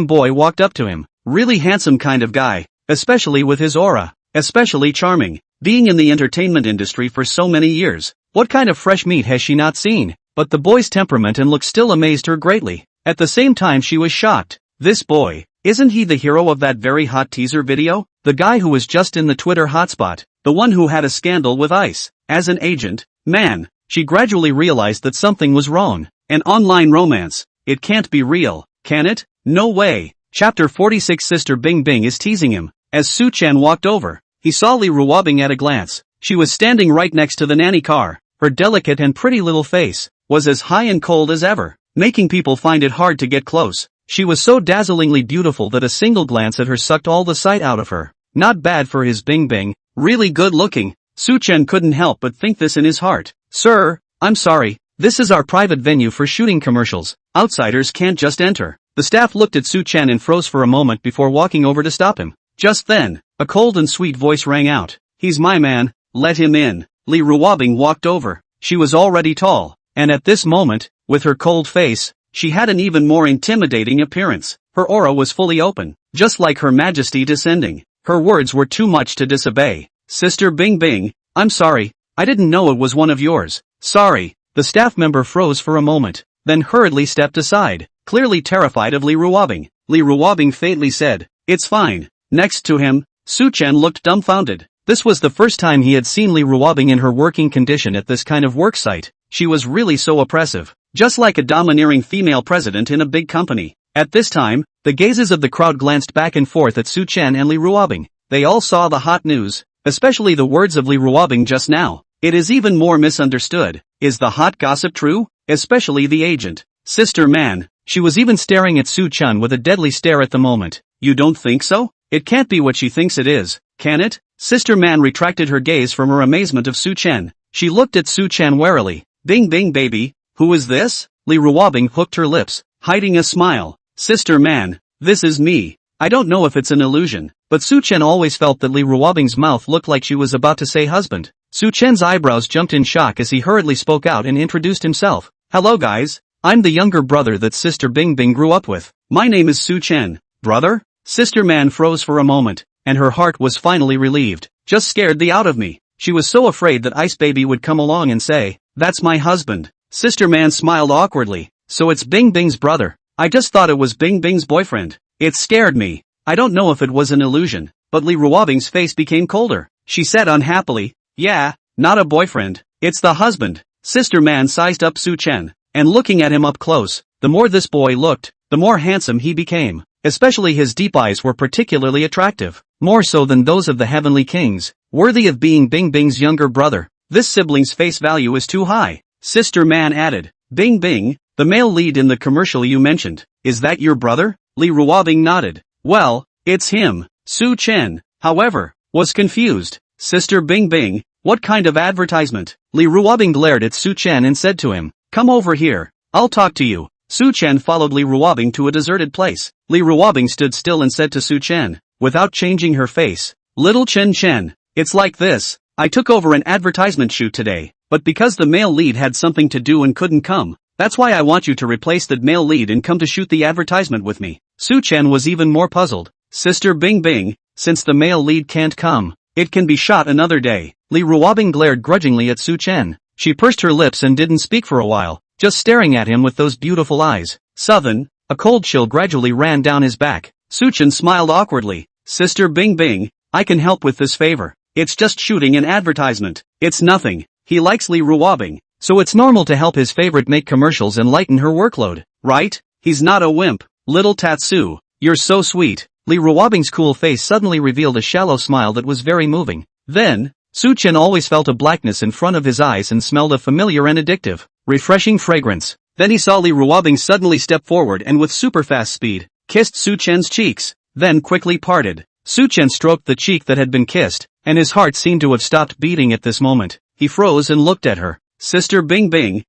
S1: boy walked up to him. Really handsome kind of guy, especially with his aura, especially charming. Being in the entertainment industry for so many years, what kind of fresh meat has she not seen? But the boy's temperament and look still amazed her greatly. At the same time she was shocked. This boy, isn't he the hero of that very hot teaser video? The guy who was just in the Twitter hotspot, the one who had a scandal with Ice. As an agent, man, she gradually realized that something was wrong. An online romance. It can't be real, can it? No way. Chapter 46. Sister Bing Bing is teasing him. As Su Chen walked over, he saw Lee Ruobing at a glance. She was standing right next to the nanny car. Her delicate and pretty little face was as high and cold as ever, making people find it hard to get close. She was so dazzlingly beautiful that a single glance at her sucked all the sight out of her. Not bad for his Bing Bing, really good looking. Su Chen couldn't help but think this in his heart. Sir, I'm sorry, this is our private venue for shooting commercials. Outsiders can't just enter. The staff looked at Su Chen and froze for a moment before walking over to stop him. Just then, a cold and sweet voice rang out. He's my man, let him in. Lee Ruobing walked over. She was already tall, and at this moment, with her cold face, she had an even more intimidating appearance. Her aura was fully open, just like Her Majesty descending. Her words were too much to disobey. Sister Bing Bing, I'm sorry, I didn't know it was one of yours. Sorry. The staff member froze for a moment, then hurriedly stepped aside, clearly terrified of Lee Ruobing. Lee Ruobing faintly said, it's fine. Next to him, Su Chen looked dumbfounded. This was the first time he had seen Lee Ruobing in her working condition at this kind of work site. She was really so oppressive, just like a domineering female president in a big company. At this time, the gazes of the crowd glanced back and forth at Su Chen and Lee Ruobing. They all saw the hot news, especially the words of Lee Ruobing just now. it is even more misunderstood. Is the hot gossip true? Especially the agent. Sister man. She was even staring at Su-chan with a deadly stare at the moment. You don't think so? It can't be what she thinks it is, can it? Sister man retracted her gaze from her amazement of Su-chan. She looked at Su-chan warily. Bing bing baby, who is this? Li Ruobing hooked her lips, hiding a smile. Sister man, this is me. I don't know if it's an illusion, but Su-chan always felt that Li Ruobing's mouth looked like she was about to say husband. Su-chan's eyebrows jumped in shock as he hurriedly spoke out and introduced himself. Hello guys, I'm the younger brother that Sister Bing Bing grew up with. My name is Su-chan. Brother? Sister man froze for a moment, and her heart was finally relieved. Just scared the out of me. She was so afraid that Ice Baby would come along and say, that's my husband. Sister man smiled awkwardly. So it's Bing Bing's brother. I just thought it was Bing Bing's boyfriend. It scared me. I don't know if it was an illusion, but Li Ruobing's face became colder. She said unhappily, yeah, not a boyfriend. It's the husband. Sister man sized up Su-chan, and looking at him up close, the more this boy looked, the more handsome he became. Especially his deep eyes were particularly attractive, more so than those of the heavenly kings, worthy of being Bing Bing's younger brother. This sibling's face value is too high. Sister man added, Bing Bing, the male lead in the commercial you mentioned, is that your brother? Li Ruobing nodded. Well, it's him. Su-chan, however, was confused. Sister Bing Bing, what kind of advertisement? Li Ruobing glared at Su-chan and said to him, come over here, I'll talk to you. Su-chan followed Li Ruobing to a deserted place. Li Ruobing stood still and said to Su-chan, without changing her face, Little Chen, it's like this. I took over an advertisement shoot today, but because the male lead had something to do and couldn't come, that's why I want you to replace that male lead and come to shoot the advertisement with me. Su-chan was even more puzzled. Sister Bing Bing, since the male lead can't come, it can be shot another day. Li Ruobing glared grudgingly at Su-chan. She pursed her lips and didn't speak for a while, just staring at him with those beautiful eyes. Southern, a cold chill gradually ran down his back. Su-chan smiled awkwardly. Sister Bing Bing, I can help with this favor. It's just shooting an advertisement. It's nothing. He likes Li Ruobing, so it's normal to help his favorite make commercials and lighten her workload, right? He's not a wimp. Little Tatsu, you're so sweet. Li Ruobing's cool face suddenly revealed a shallow smile that was very moving. Then, Su-chan always felt a blackness in front of his eyes and smelled a familiar and addictive, refreshing fragrance. Then he saw Li Ruobing suddenly step forward and with super fast speed, kissed Su-chan's cheeks, then quickly parted. Su-chan stroked the cheek that had been kissed, and his heart seemed to have stopped beating at this moment. He froze and looked at her. Sister Bing Bing,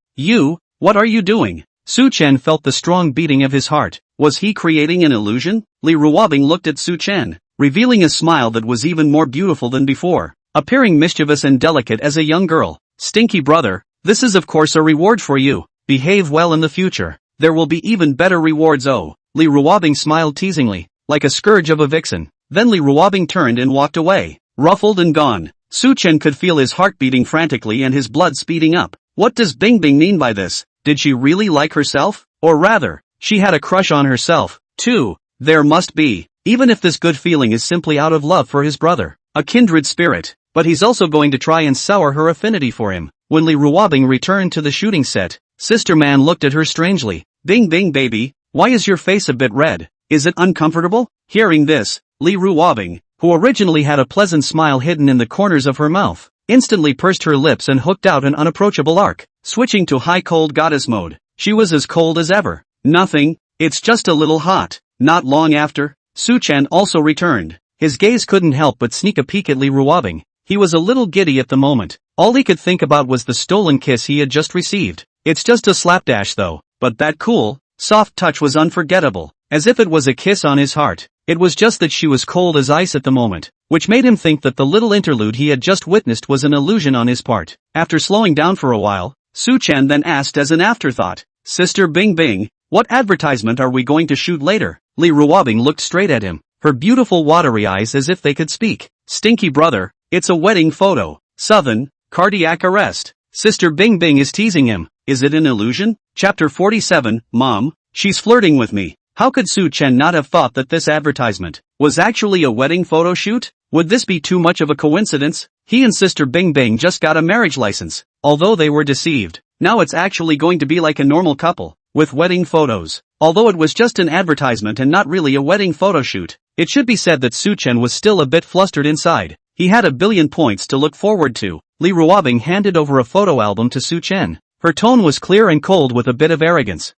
S1: what are you doing? Su-chan felt the strong beating of his heart. Was he creating an illusion? Li Ruobing looked at Su-chan, revealing a smile that was even more beautiful than before, appearing mischievous and delicate as a young girl. Stinky brother, this is of course a reward for you. Behave well in the future. There will be even better rewards. Oh, Li Ruobing smiled teasingly, like a scourge of a vixen. Then Li Ruobing turned and walked away, ruffled and gone. Su-chan could feel his heart beating frantically and his blood speeding up. What does Bing Bing mean by this? Did she really like herself? Or rather, she had a crush on herself, too. There must be, even if this good feeling is simply out of love for his brother, a kindred spirit. But he's also going to try and sour her affinity for him. When Li Ruobing returned to the shooting set, Sister Man looked at her strangely. Bing Bing baby, why is your face a bit red? Is it uncomfortable? Hearing this, Li Ruobing, who originally had a pleasant smile hidden in the corners of her mouth, instantly pursed her lips and hooked out an unapproachable arc. Switching to high cold goddess mode, she was as cold as ever. Nothing, it's just a little hot. Not long after, Su-chan also returned. His gaze couldn't help but sneak a peek at Li Ruobing. He was a little giddy at the moment. All he could think about was the stolen kiss he had just received. It's just a slapdash though, but that cool, soft touch was unforgettable, as if it was a kiss on his heart. It was just that she was cold as ice at the moment, which made him think that the little interlude he had just witnessed was an illusion on his part. After slowing down for a while, Su-chan then asked as an afterthought, Sister Bing Bing, what advertisement are we going to shoot later? Li Ruobing looked straight at him, her beautiful watery eyes as if they could speak. Stinky brother, it's a wedding photo. Southern, cardiac arrest. Sister Bing Bing is teasing him. Is it an illusion? Chapter 47, Mom, she's flirting with me. How could Su-chan not have thought that this advertisement was actually a wedding photo shoot? Would this be too much of a coincidence? He and Sister Bing Bing just got a marriage license. Although they were deceived, now it's actually going to be like a normal couple, with wedding photos. Although it was just an advertisement and not really a wedding photo shoot, it should be said that Su-chan was still a bit flustered inside. He had a billion points to look forward to. Li Ruobing handed over a photo album to Su Chen. Her tone was clear and cold with a bit of arrogance.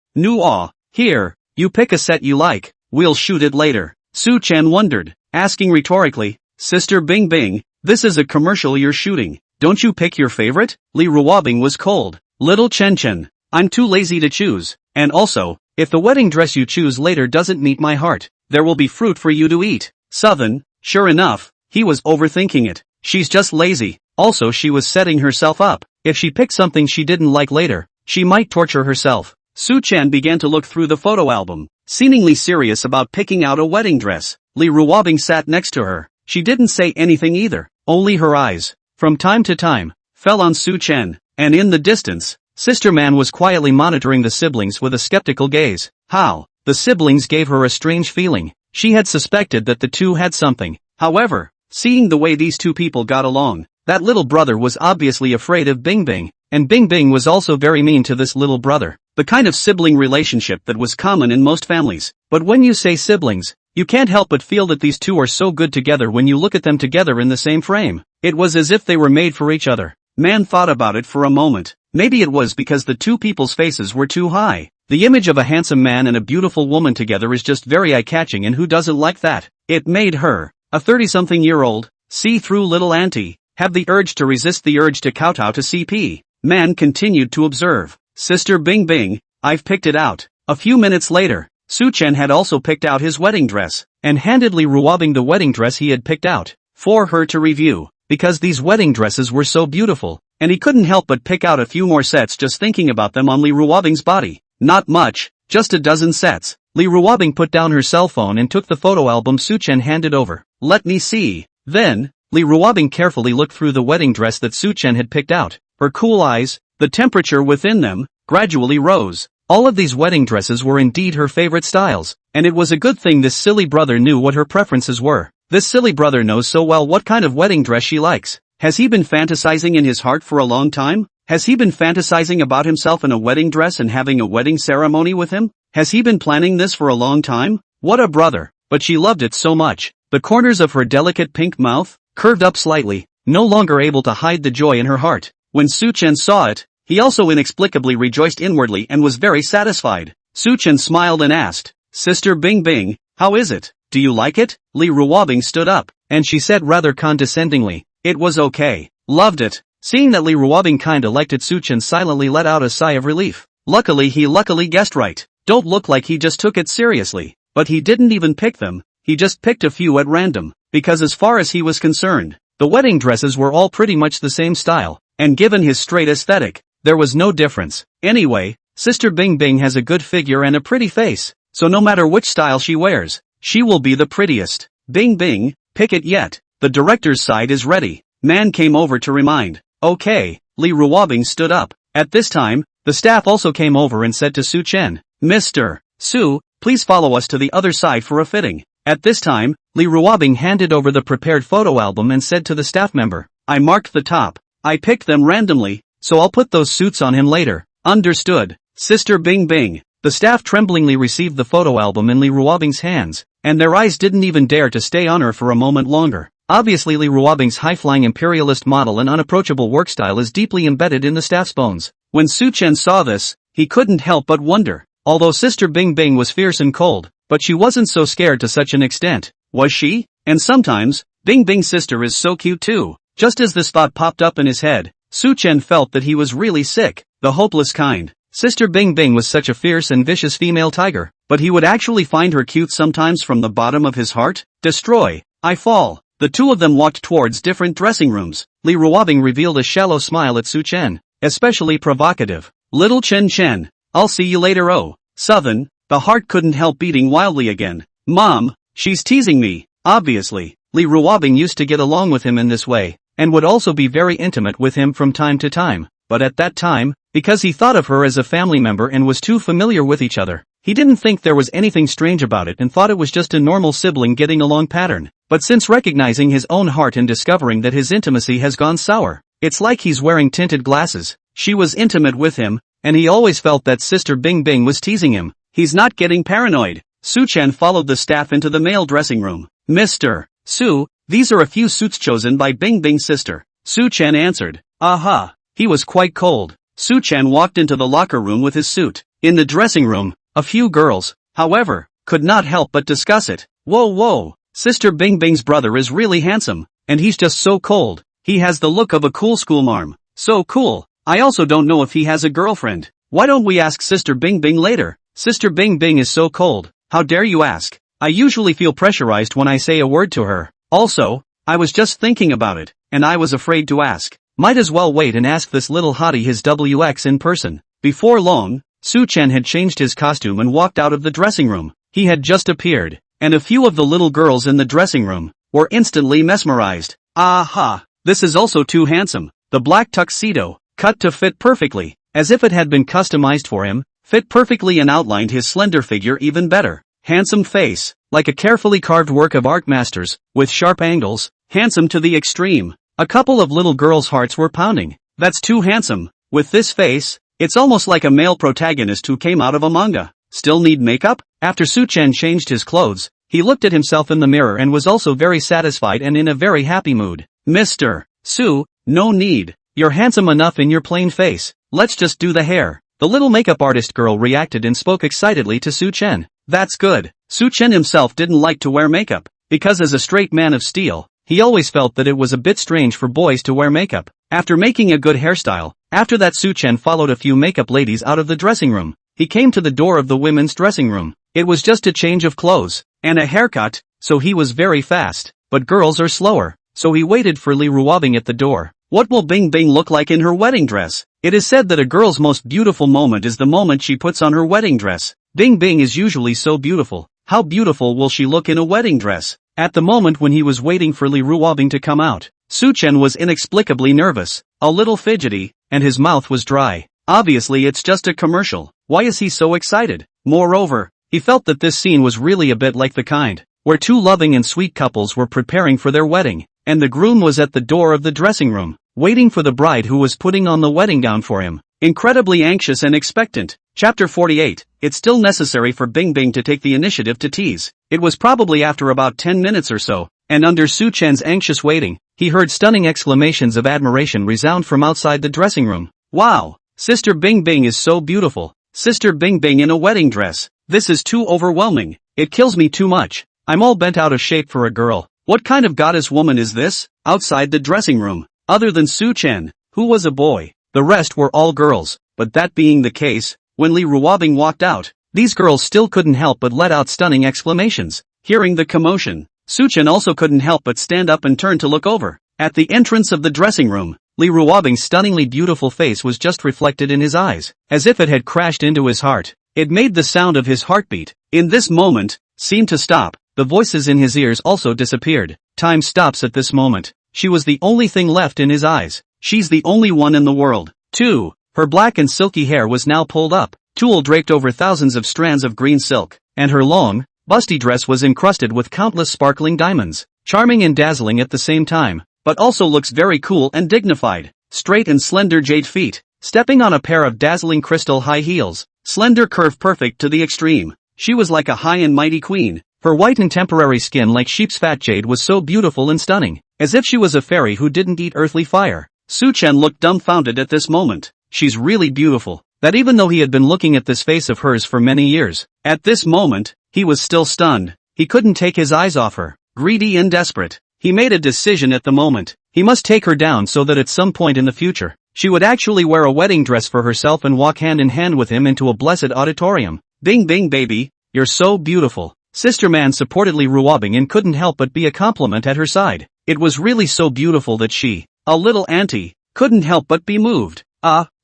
S1: Here, you pick a set you like, we'll shoot it later. Su Chen wondered, asking rhetorically, Sister Bing Bing, this is a commercial you're shooting, don't you pick your favorite? Li Ruobing was cold. Little Chen Chen, I'm too lazy to choose, and also, if the wedding dress you choose later doesn't meet my heart, there will be fruit for you to eat. Southern, sure enough, he was overthinking it. She's just lazy. Also, she was setting herself up. If she picked something she didn't like later, she might torture herself. Su Chen began to look through the photo album, seemingly serious about picking out a wedding dress. Li Ruobing sat next to her. She didn't say anything either, only her eyes, from time to time, fell on Su Chen, and in the distance, Sister Man was quietly monitoring the siblings with a skeptical gaze. How? The siblings gave her a strange feeling. She had suspected that the two had something. However, seeing the way these two people got along, that little brother was obviously afraid of Bing Bing, and Bing Bing was also very mean to this little brother. The kind of sibling relationship that was common in most families. But when you say siblings, you can't help but feel that these two are so good together when you look at them together in the same frame. It was as if they were made for each other. Man thought about it for a moment. Maybe it was because the two people's faces were too high. The image of a handsome man and a beautiful woman together is just very eye-catching, and who doesn't like that? It made her, a 30-something-year-old, see-through little auntie, have the urge to resist the urge to kowtow to CP. Man continued to observe. Sister Bing Bing, I've picked it out. A few minutes later, Su Chen had also picked out his wedding dress, and handed Li Ruobing the wedding dress he had picked out, for her to review, because these wedding dresses were so beautiful, and he couldn't help but pick out a few more sets just thinking about them on Li Ruobing's body. Not much, just a dozen sets. Li Ruobing put down her cell phone and took the photo album Su Chen handed over. Let me see. Then, Li Ruobing carefully looked through the wedding dress that Su Chen had picked out. Her cool eyes, the temperature within them, gradually rose. All of these wedding dresses were indeed her favorite styles, and it was a good thing this silly brother knew what her preferences were. This silly brother knows so well what kind of wedding dress she likes. Has he been fantasizing in his heart for a long time? Has he been fantasizing about himself in a wedding dress and having a wedding ceremony with him? Has he been planning this for a long time? What a brother! But she loved it so much. The corners of her delicate pink mouth curved up slightly, no longer able to hide the joy in her heart. When Su Chen saw it, he also inexplicably rejoiced inwardly and was very satisfied. Su Chen smiled and asked, Sister Bing Bing, how is it? Do you like it? Li Ruobing stood up, and she said rather condescendingly, it was okay. Loved it. Seeing that Li Ruobing kinda liked it, Su Chen silently let out a sigh of relief. Luckily he guessed right. Don't look like he just took it seriously. But he didn't even pick them, he just picked a few at random, because as far as he was concerned, the wedding dresses were all pretty much the same style, and given his straight aesthetic, there was no difference. Anyway, Sister Bing Bing has a good figure and a pretty face, so no matter which style she wears, she will be the prettiest. Bing Bing, pick it yet. The director's side is ready. Man came over to remind. Okay. Li Ruobing stood up. At this time, the staff also came over and said to Su Chen, Mr. Su, please follow us to the other side for a fitting. At this time, Li Ruobing handed over the prepared photo album and said to the staff member, I marked the top. I picked them randomly, so I'll put those suits on him later. Understood. Sister Bing Bing. The staff tremblingly received the photo album in Li Ruobing's hands, and their eyes didn't even dare to stay on her for a moment longer. Obviously Li Ruobing's high-flying imperialist model and unapproachable work style is deeply embedded in the staff's bones. When Su Chen saw this, he couldn't help but wonder. Although Sister Bing Bing was fierce and cold, but she wasn't so scared to such an extent, was she? And sometimes, Bing Bing's sister is so cute too. Just as this thought popped up in his head, Su Chen felt that he was really sick, the hopeless kind. Sister Bing Bing was such a fierce and vicious female tiger, but he would actually find her cute sometimes from the bottom of his heart? Destroy. I fall. The two of them walked towards different dressing rooms. Li Ruobing revealed a shallow smile at Su Chen, especially provocative. Little Chen Chen, I'll see you later. Oh, Southern, the heart couldn't help beating wildly again. Mom, she's teasing me. Obviously, Li Ruobing used to get along with him in this way, and would also be very intimate with him from time to time. But at that time, because he thought of her as a family member and was too familiar with each other, he didn't think there was anything strange about it and thought it was just a normal sibling getting along pattern. But since recognizing his own heart and discovering that his intimacy has gone sour, it's like he's wearing tinted glasses. She was intimate with him, and he always felt that Sister Bing Bing was teasing him. He's not getting paranoid. Su Chen followed the staff into the male dressing room. Mr. Su, these are a few suits chosen by Bing Bing's sister. Su Chen answered. Aha! He was quite cold. Su-chan walked into the locker room with his suit. In the dressing room, a few girls, however, could not help but discuss it. Whoa! Sister Bing Bing's brother is really handsome, and he's just so cold. He has the look of a cool schoolmarm. So cool. I also don't know if he has a girlfriend. Why don't we ask Sister Bing Bing later? Sister Bing Bing is so cold. How dare you ask? I usually feel pressurized when I say a word to her. Also, I was just thinking about it, and I was afraid to ask. Might as well wait and ask this little hottie his WX in person. Before long, Su-chan had changed his costume and walked out of the dressing room. He had just appeared, and a few of the little girls in the dressing room were instantly mesmerized. Aha! This is also too handsome. The black tuxedo, cut to fit perfectly, as if it had been customized for him, fit perfectly and outlined his slender figure even better. Handsome face, like a carefully carved work of art masters, with sharp angles, handsome to the extreme. A couple of little girls' hearts were pounding. That's too handsome. With this face, it's almost like a male protagonist who came out of a manga. Still need makeup? After Su-chan changed his clothes, he looked at himself in the mirror and was also very satisfied and in a very happy mood. Mr. Su, no need. You're handsome enough in your plain face. Let's just do the hair. The little makeup artist girl reacted and spoke excitedly to Su-chan. That's good. Su-chan himself didn't like to wear makeup, because as a straight man of steel, he always felt that it was a bit strange for boys to wear makeup. After making a good hairstyle, after that Su-chan followed a few makeup ladies out of the dressing room. He came to the door of the women's dressing room. It was just a change of clothes, and a haircut, so he was very fast. But girls are slower, so he waited for Li Ruobing at the door. What will Bing Bing look like in her wedding dress? It is said that a girl's most beautiful moment is the moment she puts on her wedding dress. Bing Bing is usually so beautiful. How beautiful will she look in a wedding dress? At the moment when he was waiting for Li Ruobing to come out, Su-chan was inexplicably nervous, a little fidgety, and his mouth was dry. Obviously it's just a commercial. Why is he so excited? Moreover, he felt that this scene was really a bit like the kind where two loving and sweet couples were preparing for their wedding, and the groom was at the door of the dressing room, waiting for the bride who was putting on the wedding gown for him, incredibly anxious and expectant. Chapter 48. It's still necessary for Bing Bing to take the initiative to tease. It was probably after about 10 minutes or so, and under Su-chan's anxious waiting, he heard stunning exclamations of admiration resound from outside the dressing room. Wow! Sister Bing Bing is so beautiful. Sister Bing Bing in a wedding dress. This is too overwhelming. It kills me too much. I'm all bent out of shape for a girl. What kind of goddess woman is this? Outside the dressing room, other than Su-chan, who was a boy, the rest were all girls. But that being the case, when Li Ruobing walked out, these girls still couldn't help but let out stunning exclamations. Hearing the commotion, Su-chan also couldn't help but stand up and turn to look over. At the entrance of the dressing room, Li Ruobing's stunningly beautiful face was just reflected in his eyes, as if it had crashed into his heart. It made the sound of his heartbeat, in this moment, seem to stop. The voices in his ears also disappeared. Time stops at this moment. She was the only thing left in his eyes. She's the only one in the world. 2. Her black and silky hair was now pulled up, tulle draped over thousands of strands of green silk, and her long, busty dress was encrusted with countless sparkling diamonds, charming and dazzling at the same time, but also looks very cool and dignified. Straight and slender jade feet, stepping on a pair of dazzling crystal high heels, slender curve perfect to the extreme. She was like a high and mighty queen. Her white and temporary skin like sheep's fat jade was so beautiful and stunning, as if she was a fairy who didn't eat earthly fire. Su-chan looked dumbfounded at this moment. She's really beautiful. That even though he had been looking at this face of hers for many years, at this moment, he was still stunned. He couldn't take his eyes off her. Greedy and desperate, he made a decision at the moment. He must take her down so that at some point in the future, she would actually wear a wedding dress for herself and walk hand in hand with him into a blessed auditorium. Bing Bing baby, you're so beautiful. Sister Man supported Li Ruobing and couldn't help but be a compliment at her side. It was really so beautiful that she, a little auntie, couldn't help but be moved.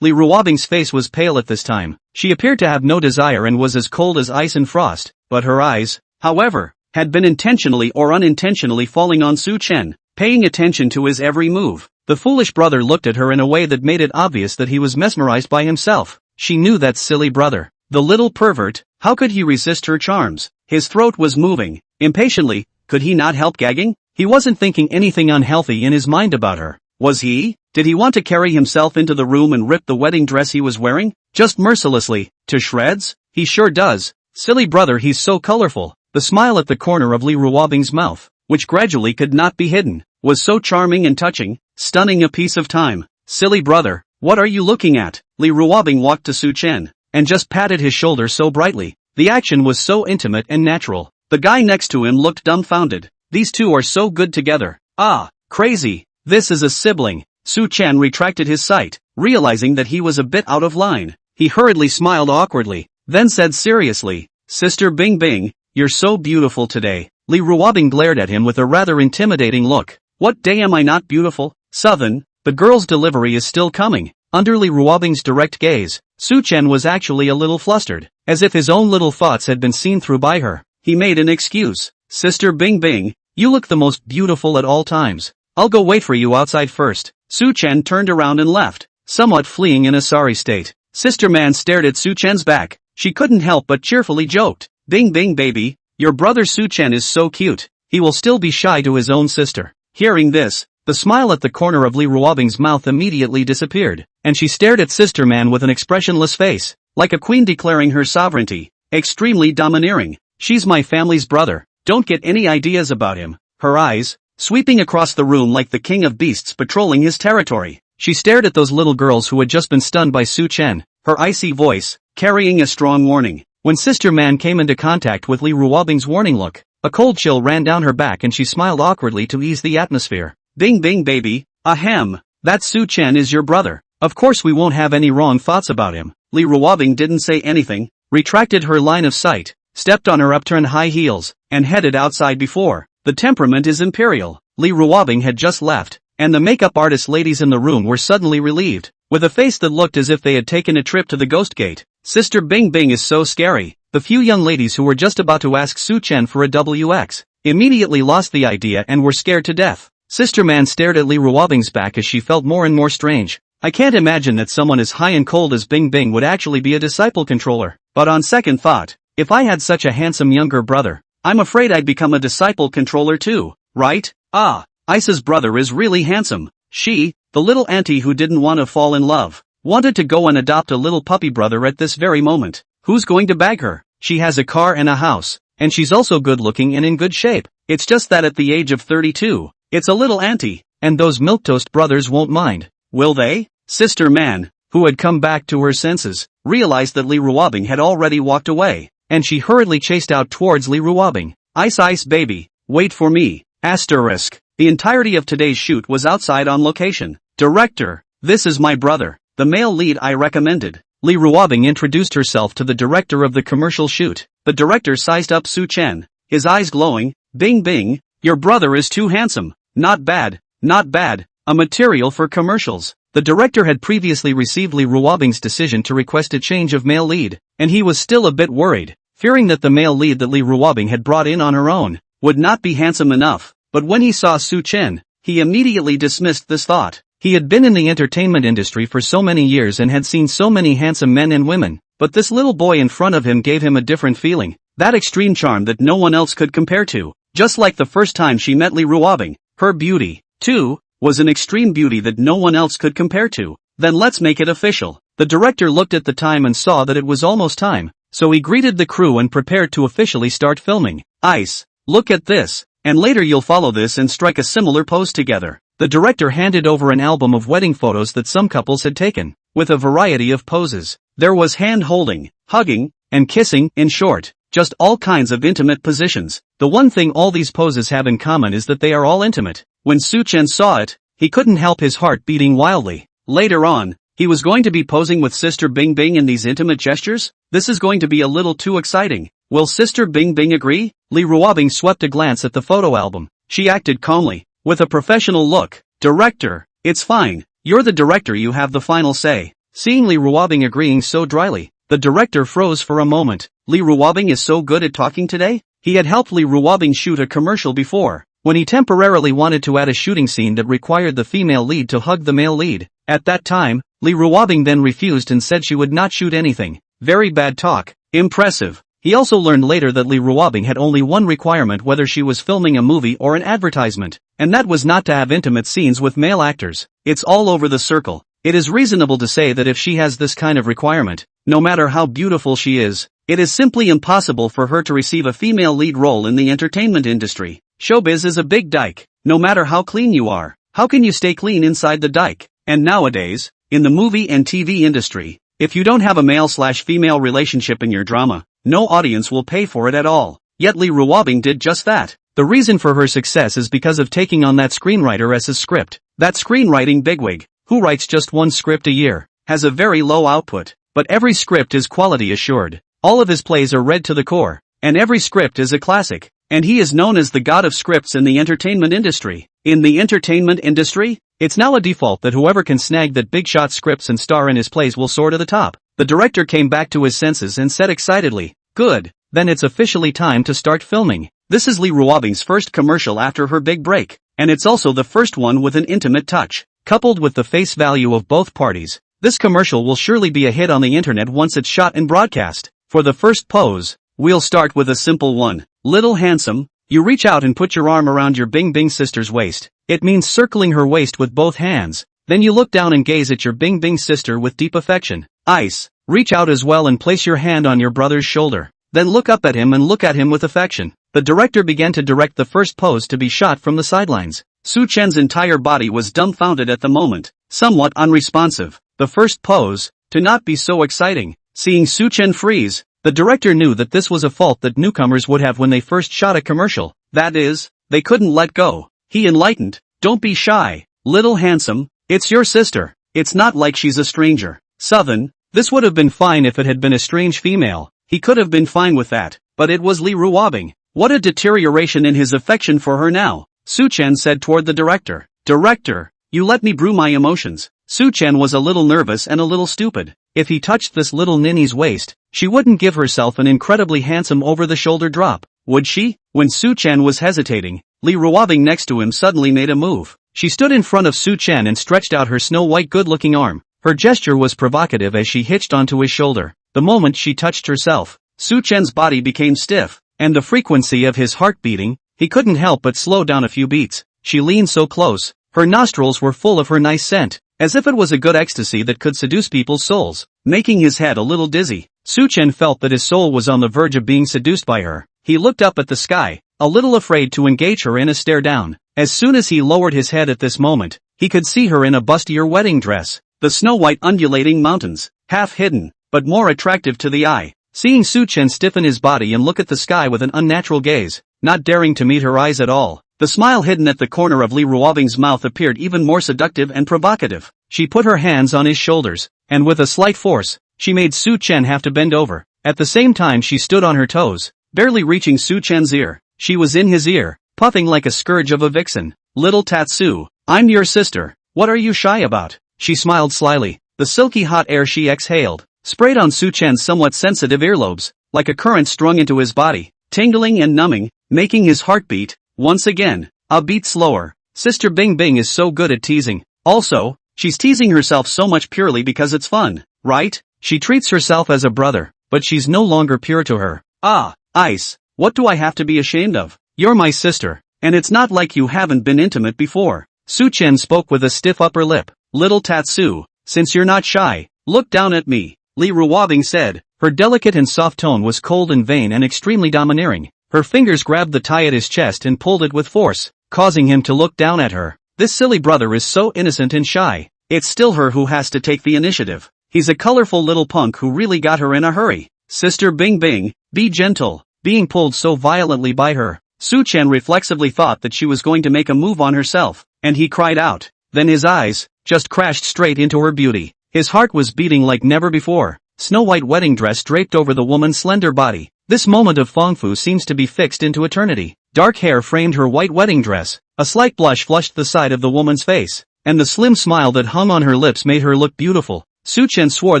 S1: Li Ruobing's face was pale at this time. She appeared to have no desire and was as cold as ice and frost, but her eyes, however, had been intentionally or unintentionally falling on Su-chan, paying attention to his every move. The foolish brother looked at her in a way that made it obvious that he was mesmerized by himself. She knew that silly brother. The little pervert, how could he resist her charms? His throat was moving. Impatiently, could he not help gagging? He wasn't thinking anything unhealthy in his mind about her. Was he? Did he want to carry himself into the room and rip the wedding dress he was wearing? Just mercilessly, to shreds? He sure does. Silly brother, he's so colorful. The smile at the corner of Li Ruobing's mouth, which gradually could not be hidden, was so charming and touching, stunning a piece of time. Silly brother, what are you looking at? Li Ruobing walked to Su Chen, and just patted his shoulder so brightly. The action was so intimate and natural. The guy next to him looked dumbfounded. These two are so good together. Ah, crazy. This is a sibling. Su Chen retracted his sight, realizing that he was a bit out of line. He hurriedly smiled awkwardly, then said seriously, Sister Bing Bing, you're so beautiful today. Li Ruobing glared at him with a rather intimidating look. What day am I not beautiful? 7. The girl's delivery is still coming. Under Li Ruobing's direct gaze, Su Chen was actually a little flustered, as if his own little thoughts had been seen through by her. He made an excuse. Sister Bing Bing, you look the most beautiful at all times. I'll go wait for you outside first. Su Chen turned around and left, somewhat fleeing in a sorry state. Sister Man stared at Su Chen's back. She couldn't help but cheerfully joked. Bing Bing baby, your brother Su Chen is so cute. He will still be shy to his own sister. Hearing this, the smile at the corner of Li Ruobing's mouth immediately disappeared, and she stared at Sister Man with an expressionless face, like a queen declaring her sovereignty. Extremely domineering. She's my family's brother. Don't get any ideas about him. Her eyes, sweeping across the room like the king of beasts patrolling his territory. She stared at those little girls who had just been stunned by Su Chen, her icy voice, carrying a strong warning. When Sister Man came into contact with Li Ruobing's warning look, a cold chill ran down her back and she smiled awkwardly to ease the atmosphere. Bing Bing baby, ahem, that Su Chen is your brother. Of course we won't have any wrong thoughts about him. Li Ruobing didn't say anything, retracted her line of sight, stepped on her upturned high heels, and headed outside before. The temperament is imperial. Li Ruobing had just left, and the makeup artist ladies in the room were suddenly relieved, with a face that looked as if they had taken a trip to the Ghost Gate. Sister Bing Bing is so scary. The few young ladies who were just about to ask Su Chen for a WX immediately lost the idea and were scared to death. Sister Man stared at Li Ruobing's back as she felt more and more strange. I can't imagine that someone as high and cold as Bing Bing would actually be a disciple controller. But on second thought, if I had such a handsome younger brother, I'm afraid I'd become a disciple controller too, right? Ah, Isa's brother is really handsome. She, the little auntie who didn't want to fall in love, wanted to go and adopt a little puppy brother at this very moment. Who's going to bag her? She has a car and a house, and she's also good looking and in good shape. It's just that at the age of 32, it's a little auntie, and those milquetoast brothers won't mind, will they? Sister Man, who had come back to her senses, realized that Li Ruobing had already walked away, and she hurriedly chased out towards Li Ruobing. Ice baby, wait for me. Asterisk. The entirety of today's shoot was outside on location. Director, this is my brother, the male lead I recommended. Li Ruobing introduced herself to the director of the commercial shoot. The director sized up Su Chen, his eyes glowing. Bing Bing, your brother is too handsome. Not bad, not bad. A material for commercials. The director had previously received Li Ruobing's decision to request a change of male lead, and he was still a bit worried, fearing that the male lead that Li Ruobing had brought in on her own would not be handsome enough. But when he saw Su Chen, he immediately dismissed this thought. He had been in the entertainment industry for so many years and had seen so many handsome men and women, but this little boy in front of him gave him a different feeling, that extreme charm that no one else could compare to. Just like the first time she met Li Ruobing, her beauty, too, was an extreme beauty that no one else could compare to. Then let's make it official. The director looked at the time and saw that it was almost time, so he greeted the crew and prepared to officially start filming. Ice, look at this, and later you'll follow this and strike a similar pose together. The director handed over an album of wedding photos that some couples had taken, with a variety of poses. There was hand-holding, hugging, and kissing, in short, just all kinds of intimate positions. The one thing all these poses have in common is that they are all intimate. When Su Chen saw it, he couldn't help his heart beating wildly. Later on, he was going to be posing with Sister Bing Bing in these intimate gestures? This is going to be a little too exciting. Will Sister Bing Bing agree? Li Ruobing swept a glance at the photo album. She acted calmly, with a professional look. Director, it's fine. You're the director, you have the final say. Seeing Li Ruobing agreeing so dryly, the director froze for a moment. Li Ruobing is so good at talking today? He had helped Li Ruobing shoot a commercial before, when he temporarily wanted to add a shooting scene that required the female lead to hug the male lead. At that time, Li Ruobing then refused and said she would not shoot anything. Very bad talk. Impressive. He also learned later that Li Ruobing had only one requirement whether she was filming a movie or an advertisement, and that was not to have intimate scenes with male actors. It's all over the circle. It is reasonable to say that if she has this kind of requirement, no matter how beautiful she is, it is simply impossible for her to receive a female lead role in the entertainment industry. Showbiz is a big dike. No matter how clean you are, how can you stay clean inside the dike? And nowadays, in the movie and TV industry, if you don't have a male/female relationship in your drama, no audience will pay for it at all. Yet Lee Ruobing did just that. The reason for her success is because of taking on that screenwriter as his script. That screenwriting bigwig, who writes just one script a year, has a very low output, but every script is quality assured. All of his plays are read to the core, and every script is a classic. And he is known as the god of scripts in the entertainment industry. In the entertainment industry, it's now a default that whoever can snag that big shot scripts and star in his plays will soar to the top. The director came back to his senses and said excitedly, "Good, then it's officially time to start filming." This is Lee Ruobing's first commercial after her big break, and it's also the first one with an intimate touch. Coupled with the face value of both parties, this commercial will surely be a hit on the internet once it's shot and broadcast. For the first pose, we'll start with a simple one. Little handsome, you reach out and put your arm around your Bing Bing sister's waist. It means circling her waist with both hands. Then you look down and gaze at your Bing Bing sister with deep affection. Ice, reach out as well and place your hand on your brother's shoulder. Then look up at him and look at him with affection. The director began to direct the first pose to be shot from the sidelines. Su Chen's entire body was dumbfounded at the moment, somewhat unresponsive. The first pose, to not be so exciting. Seeing Su Chen freeze, the director knew that this was a fault that newcomers would have when they first shot a commercial. That is, they couldn't let go. He enlightened, "Don't be shy, little handsome, it's your sister. It's not like she's a stranger." Southern, this would have been fine if it had been a strange female. He could have been fine with that, but it was Lee Ruobing. What a deterioration in his affection for her now. Su Chen said toward the director, "Director, you let me brew my emotions." Su Chen was a little nervous and a little stupid. If he touched this little ninny's waist, she wouldn't give herself an incredibly handsome over-the-shoulder drop, would she? When Su Chen was hesitating, Lee Ruobing next to him suddenly made a move. She stood in front of Su Chen and stretched out her snow-white good-looking arm. Her gesture was provocative as she hitched onto his shoulder. The moment she touched herself, Su Chen's body became stiff, and the frequency of his heart beating, he couldn't help but slow down a few beats. She leaned so close, her nostrils were full of her nice scent, as if it was a good ecstasy that could seduce people's souls, making his head a little dizzy. Su Chen felt that his soul was on the verge of being seduced by her. He looked up at the sky, a little afraid to engage her in a stare down. As soon as he lowered his head at this moment, he could see her in a bustier wedding dress, the snow-white undulating mountains, half hidden, but more attractive to the eye. Seeing Su Chen stiffen his body and look at the sky with an unnatural gaze, not daring to meet her eyes at all, the smile hidden at the corner of Lee Ruobing's mouth appeared even more seductive and provocative. She put her hands on his shoulders, and with a slight force, she made Su Chen have to bend over. At the same time she stood on her toes, barely reaching Su Chen's ear. She was in his ear, puffing like a scourge of a vixen. "Little Tatsu, I'm your sister, what are you shy about?" She smiled slyly. The silky hot air she exhaled sprayed on Su Chen's somewhat sensitive earlobes, like a current strung into his body, tingling and numbing, making his heart beat, once again, a beat slower. Sister Bing Bing is so good at teasing. Also, she's teasing herself so much purely because it's fun, right? She treats herself as a brother, but she's no longer pure to her. "Ah, Ice, what do I have to be ashamed of? You're my sister, and it's not like you haven't been intimate before." Su Chen spoke with a stiff upper lip. "Little Tatsu, since you're not shy, look down at me," Lee Ruobing said. Her delicate and soft tone was cold and vain and extremely domineering. Her fingers grabbed the tie at his chest and pulled it with force, causing him to look down at her. This silly brother is so innocent and shy. It's still her who has to take the initiative. He's a colorful little punk who really got her in a hurry. "Sister Bing Bing, be gentle." Being pulled so violently by her, Su Chen reflexively thought that she was going to make a move on herself, and he cried out. Then his eyes just crashed straight into her beauty. His heart was beating like never before. Snow-white wedding dress draped over the woman's slender body. This moment of fangfu seems to be fixed into eternity. Dark hair framed her white wedding dress. A slight blush flushed the side of the woman's face, and the slim smile that hung on her lips made her look beautiful. Su Chen swore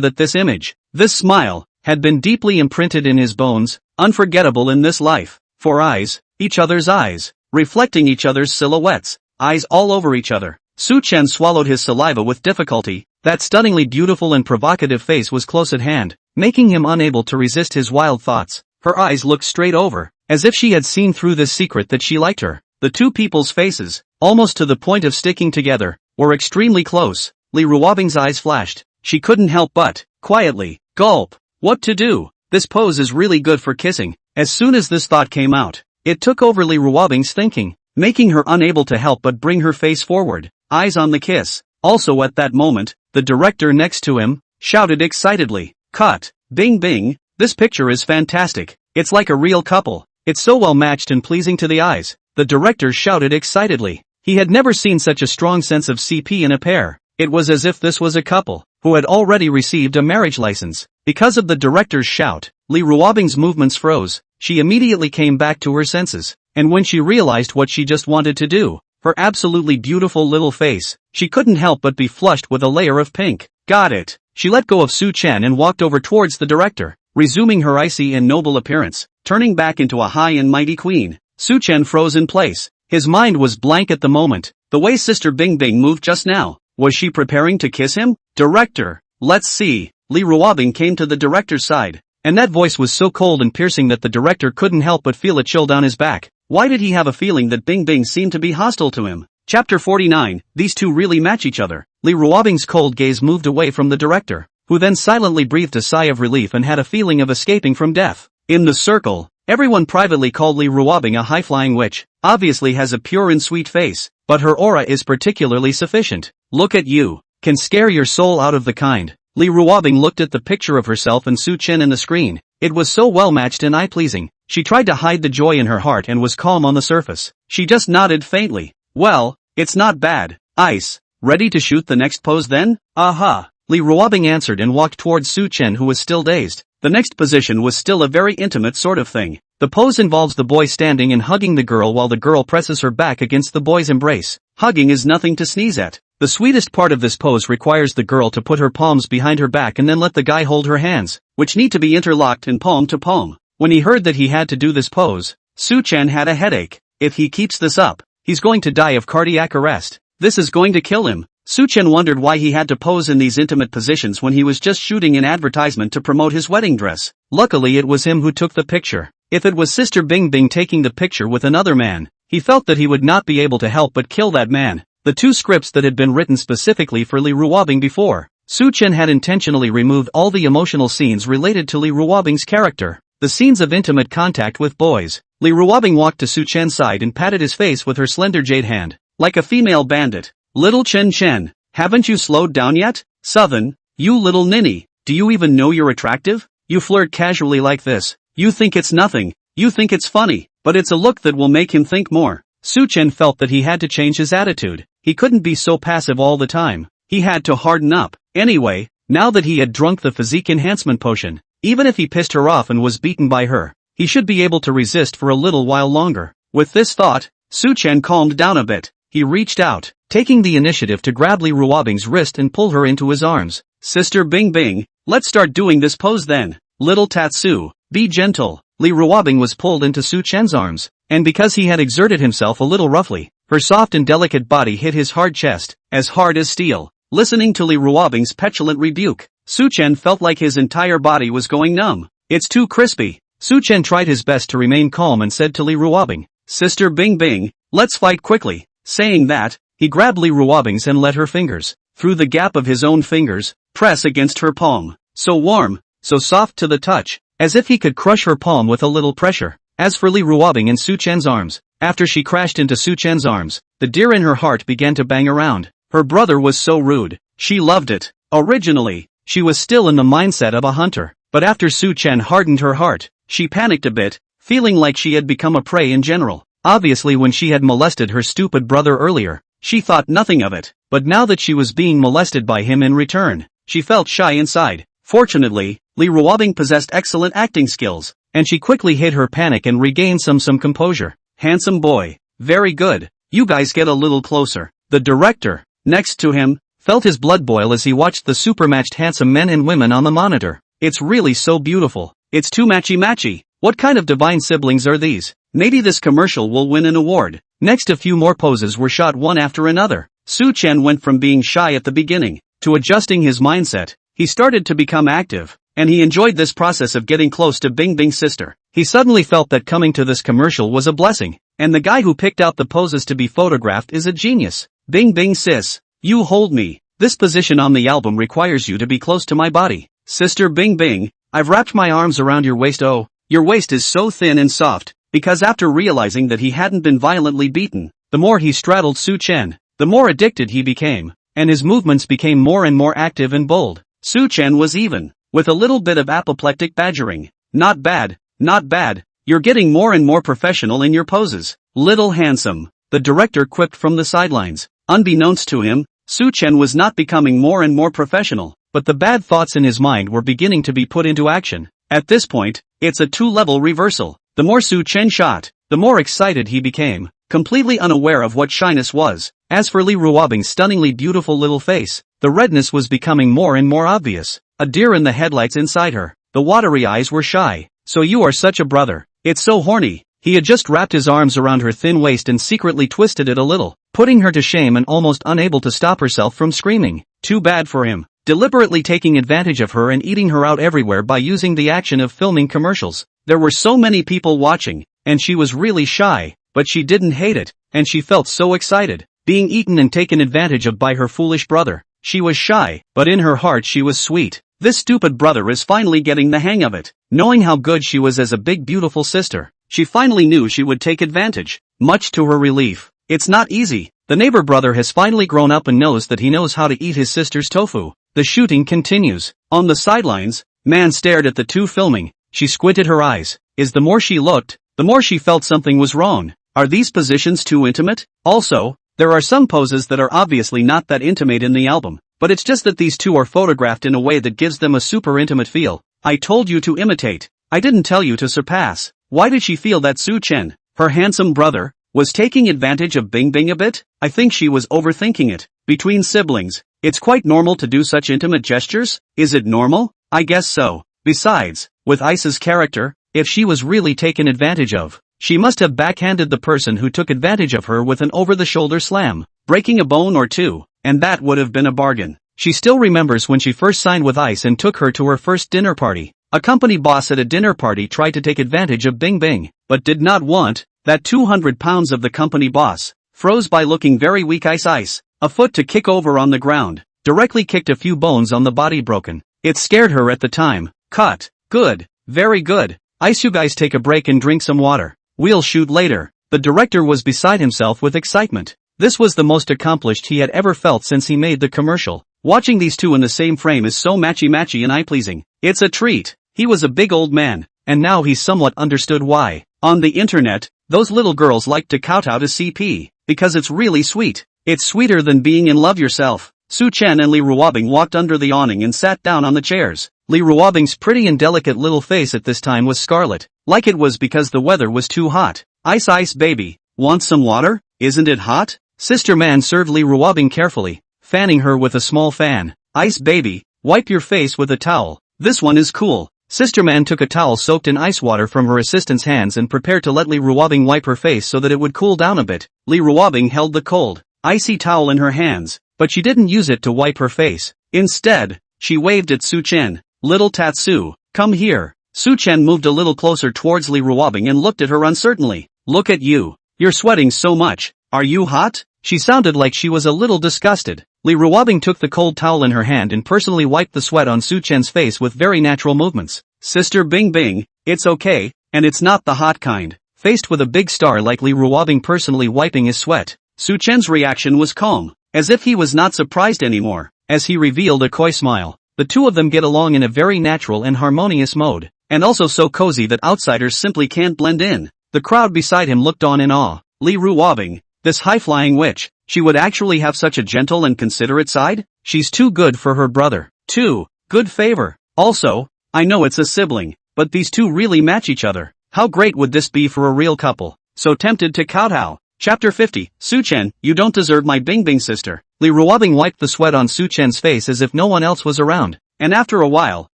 S1: that this image, this smile, had been deeply imprinted in his bones, unforgettable in this life. For eyes, each other's eyes, reflecting each other's silhouettes, eyes all over each other. Su Chen swallowed his saliva with difficulty. That stunningly beautiful and provocative face was close at hand, making him unable to resist his wild thoughts. Her eyes looked straight over, as if she had seen through this secret that she liked her. The two people's faces, almost to the point of sticking together, were extremely close. Lee Ruobing's eyes flashed. She couldn't help but, quietly, gulp. What to do? This pose is really good for kissing. As soon as this thought came out, it took over Lee Ruobing's thinking, making her unable to help but bring her face forward, eyes on the kiss. Also at that moment, the director next to him shouted excitedly, "Cut! Bing bing, this picture is fantastic. It's like a real couple. It's so well matched and pleasing to the eyes." The director shouted excitedly. He had never seen such a strong sense of CP in a pair. It was as if this was a couple who had already received a marriage license. Because of the director's shout, Lee Ruobing's movements froze. She immediately came back to her senses, and when she realized what she just wanted to do, her absolutely beautiful little face, she couldn't help but be flushed with a layer of pink. Got it. She let go of Su Chen and walked over towards the director, resuming her icy and noble appearance, turning back into a high and mighty queen. Su Chen froze in place. His mind was blank at the moment. The way Sister Bing Bing moved just now, was she preparing to kiss him? Director, let's see. Lee Ruobing came to the director's side, and that voice was so cold and piercing that the director couldn't help but feel a chill down his back. Why did he have a feeling that Bing Bing seemed to be hostile to him? Chapter 49, these two really match each other. Lee Ruobing's cold gaze moved away from the director, who then silently breathed a sigh of relief and had a feeling of escaping from death. In the circle, everyone privately called Lee Ruobing a high-flying witch. Obviously has a pure and sweet face, but her aura is particularly sufficient. Look at you. Can scare your soul out of the kind. Lee Ruobing looked at the picture of herself and Su Chen in the screen. It was so well matched and eye-pleasing. She tried to hide the joy in her heart and was calm on the surface. She just nodded faintly. Well, it's not bad. Ice. Ready to shoot the next pose then? Aha. Lee Ruobing answered and walked towards Su Chen, who was still dazed. The next position was still a very intimate sort of thing. The pose involves the boy standing and hugging the girl while the girl presses her back against the boy's embrace. Hugging is nothing to sneeze at. The sweetest part of this pose requires the girl to put her palms behind her back and then let the guy hold her hands, which need to be interlocked in palm to palm. When he heard that he had to do this pose, Su Chen had a headache. If he keeps this up, he's going to die of cardiac arrest. This is going to kill him. Su Chen wondered why he had to pose in these intimate positions when he was just shooting an advertisement to promote his wedding dress. Luckily it was him who took the picture. If it was Sister Bing Bing taking the picture with another man, he felt that he would not be able to help but kill that man. The two scripts that had been written specifically for Lee Ruobing before, Su Chen had intentionally removed all the emotional scenes related to Lee Ruobing's character. The scenes of intimate contact with boys. Lee Ruobing walked to Su Chen's side and patted his face with her slender jade hand, like a female bandit. Little Chen, haven't you slowed down yet? Southern, you little ninny, do you even know you're attractive? You flirt casually like this. You think it's nothing. You think it's funny, but it's a look that will make him think more. Su Chen felt that he had to change his attitude. He couldn't be so passive all the time. He had to harden up. Anyway, now that he had drunk the physique enhancement potion, even if he pissed her off and was beaten by her, he should be able to resist for a little while longer. With this thought, Su Chen calmed down a bit. He reached out, taking the initiative to grab Lee Ruobing's wrist and pull her into his arms. Sister Bing Bing, let's start doing this pose then. Little Tatsu, be gentle. Lee Ruobing was pulled into Su Chen's arms, and because he had exerted himself a little roughly, her soft and delicate body hit his hard chest, as hard as steel. Listening to Lee Ruobing's petulant rebuke, Su Chen felt like his entire body was going numb. It's too crispy. Su Chen tried his best to remain calm and said to Lee Ruobing, Sister Bing Bing, let's fight quickly. Saying that, he grabbed Lee Ruobing's and let her fingers, through the gap of his own fingers, press against her palm. So warm, so soft to the touch, as if he could crush her palm with a little pressure. As for Lee Ruobing in Su Chen's arms, after she crashed into Su Chen's arms, the deer in her heart began to bang around. Her brother was so rude. She loved it. Originally, she was still in the mindset of a hunter, but after Su Chen hardened her heart, she panicked a bit, feeling like she had become a prey in general. Obviously when she had molested her stupid brother earlier, she thought nothing of it, but now that she was being molested by him in return, she felt shy inside. Fortunately, Lee Ruobing possessed excellent acting skills, and she quickly hid her panic and regained some composure. Handsome boy. Very good. You guys get a little closer. The director, next to him, felt his blood boil as he watched the super-matched handsome men and women on the monitor. It's really so beautiful. It's too matchy-matchy. What kind of divine siblings are these? Maybe this commercial will win an award. Next a few more poses were shot one after another. Su Chen went from being shy at the beginning, to adjusting his mindset. He started to become active, and he enjoyed this process of getting close to Bing Bing's sister. He suddenly felt that coming to this commercial was a blessing, and the guy who picked out the poses to be photographed is a genius. Bing Bing sis, you hold me. This position on the album requires you to be close to my body. Sister Bing Bing, I've wrapped my arms around your waist. Oh, your waist is so thin and soft. Because after realizing that he hadn't been violently beaten, the more he straddled Su Chen, the more addicted he became. and his movements became more and more active and bold. Su-chen was even, with a little bit of apoplectic badgering. Not bad, not bad, you're getting more and more professional in your poses. Little handsome, the director quipped from the sidelines. Unbeknownst to him, Su-chen was not becoming more and more professional, but the bad thoughts in his mind were beginning to be put into action. At this point, it's a two-level reversal. The more Su-chen shot, the more excited he became, completely unaware of what shyness was. As for Li Ruobing's stunningly beautiful little face, the redness was becoming more and more obvious. A deer in the headlights inside her. The watery eyes were shy. So you are such a brother. It's so horny. He had just wrapped his arms around her thin waist and secretly twisted it a little, putting her to shame and almost unable to stop herself from screaming. Too bad for him. Deliberately taking advantage of her and eating her out everywhere by using the action of filming commercials. There were so many people watching, and she was really shy, but she didn't hate it, and she felt so excited. Being eaten and taken advantage of by her foolish brother. She was shy, but in her heart she was sweet. This stupid brother is finally getting the hang of it. Knowing how good she was as a big beautiful sister, she finally knew she would take advantage. Much to her relief. It's not easy. The neighbor brother has finally grown up and knows that he knows how to eat his sister's tofu. The shooting continues. On the sidelines, Man stared at the two filming. She squinted her eyes. The more she looked, the more she felt something was wrong. Are these positions too intimate? Also, there are some poses that are obviously not that intimate in the album, but it's just that these two are photographed in a way that gives them a super intimate feel. I told you to imitate. I didn't tell you to surpass. Why did she feel that Su-chen, her handsome brother, was taking advantage of Bing Bing a bit? I think she was overthinking it. Between siblings, it's quite normal to do such intimate gestures? Is it normal? I guess so. Besides, with Ice's character, if she was really taken advantage of, she must have backhanded the person who took advantage of her with an over-the-shoulder slam, breaking a bone or two, and that would have been a bargain. She still remembers when she first signed with Ice and took her to her first dinner party. A company boss at a dinner party tried to take advantage of Bing Bing, but did not want. That 200 pounds of the company boss froze by looking very weak. Ice, a foot to kick over on the ground, directly kicked a few bones on the body broken. It scared her at the time. Cut. Good. Very good. Ice, you guys take a break and drink some water. We'll shoot later. The director was beside himself with excitement. This was the most accomplished he had ever felt since he made the commercial. Watching these two in the same frame is so matchy-matchy and eye-pleasing. It's a treat. He was a big old man, and now he somewhat understood why. On the internet, those little girls like to kowtow to CP, because it's really sweet. It's sweeter than being in love yourself. Su-chen and Li Ruobing walked under the awning and sat down on the chairs. Li Ruobing's pretty and delicate little face at this time was scarlet, like it was because the weather was too hot. Ice baby, want some water? Isn't it hot? Sister Man served Li Ruobing carefully, fanning her with a small fan. Ice baby, wipe your face with a towel. This one is cool. Sister Man took a towel soaked in ice water from her assistant's hands and prepared to let Li Ruobing wipe her face so that it would cool down a bit. Li Ruobing held the cold, icy towel in her hands, but she didn't use it to wipe her face. Instead, she waved at Su-chen. Little Tatsu, come here. Su-chen moved a little closer towards Li Ruobing and looked at her uncertainly. Look at you. You're sweating so much. Are you hot? She sounded like she was a little disgusted. Li Ruobing took the cold towel in her hand and personally wiped the sweat on Su-chen's face with very natural movements. Sister Bing Bing, it's okay, and it's not the hot kind. Faced with a big star like Li Ruobing personally wiping his sweat, Su-chen's reaction was calm, as if he was not surprised anymore. As he revealed a coy smile, the two of them get along in a very natural and harmonious mode, and also so cozy that outsiders simply can't blend in. The crowd beside him looked on in awe. Li Ruobing, this high-flying witch, she would actually have such a gentle and considerate side? She's too good for her brother. Too good favor. Also, I know it's a sibling, but these two really match each other. How great would this be for a real couple? So tempted to kowtow. Chapter 50, Su-chen, you don't deserve my Bing Bing sister. Li Ruobing wiped the sweat on Su-chen's face as if no one else was around, and after a while,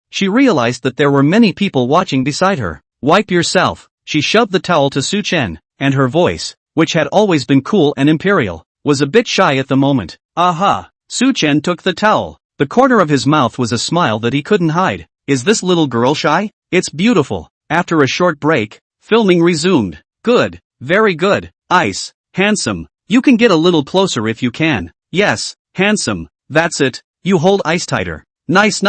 S1: she realized that there were many people watching beside her. Wipe yourself. She shoved the towel to Su-chen, and her voice, which had always been cool and imperial, was a bit shy at the moment. Aha! Su-chen took the towel. The corner of his mouth was a smile that he couldn't hide. Is this little girl shy? It's beautiful. After a short break, filming resumed. Good. Very good. Ice. Handsome. You can get a little closer if you can. Yes, handsome. That's it. You hold Ice tighter. Nice.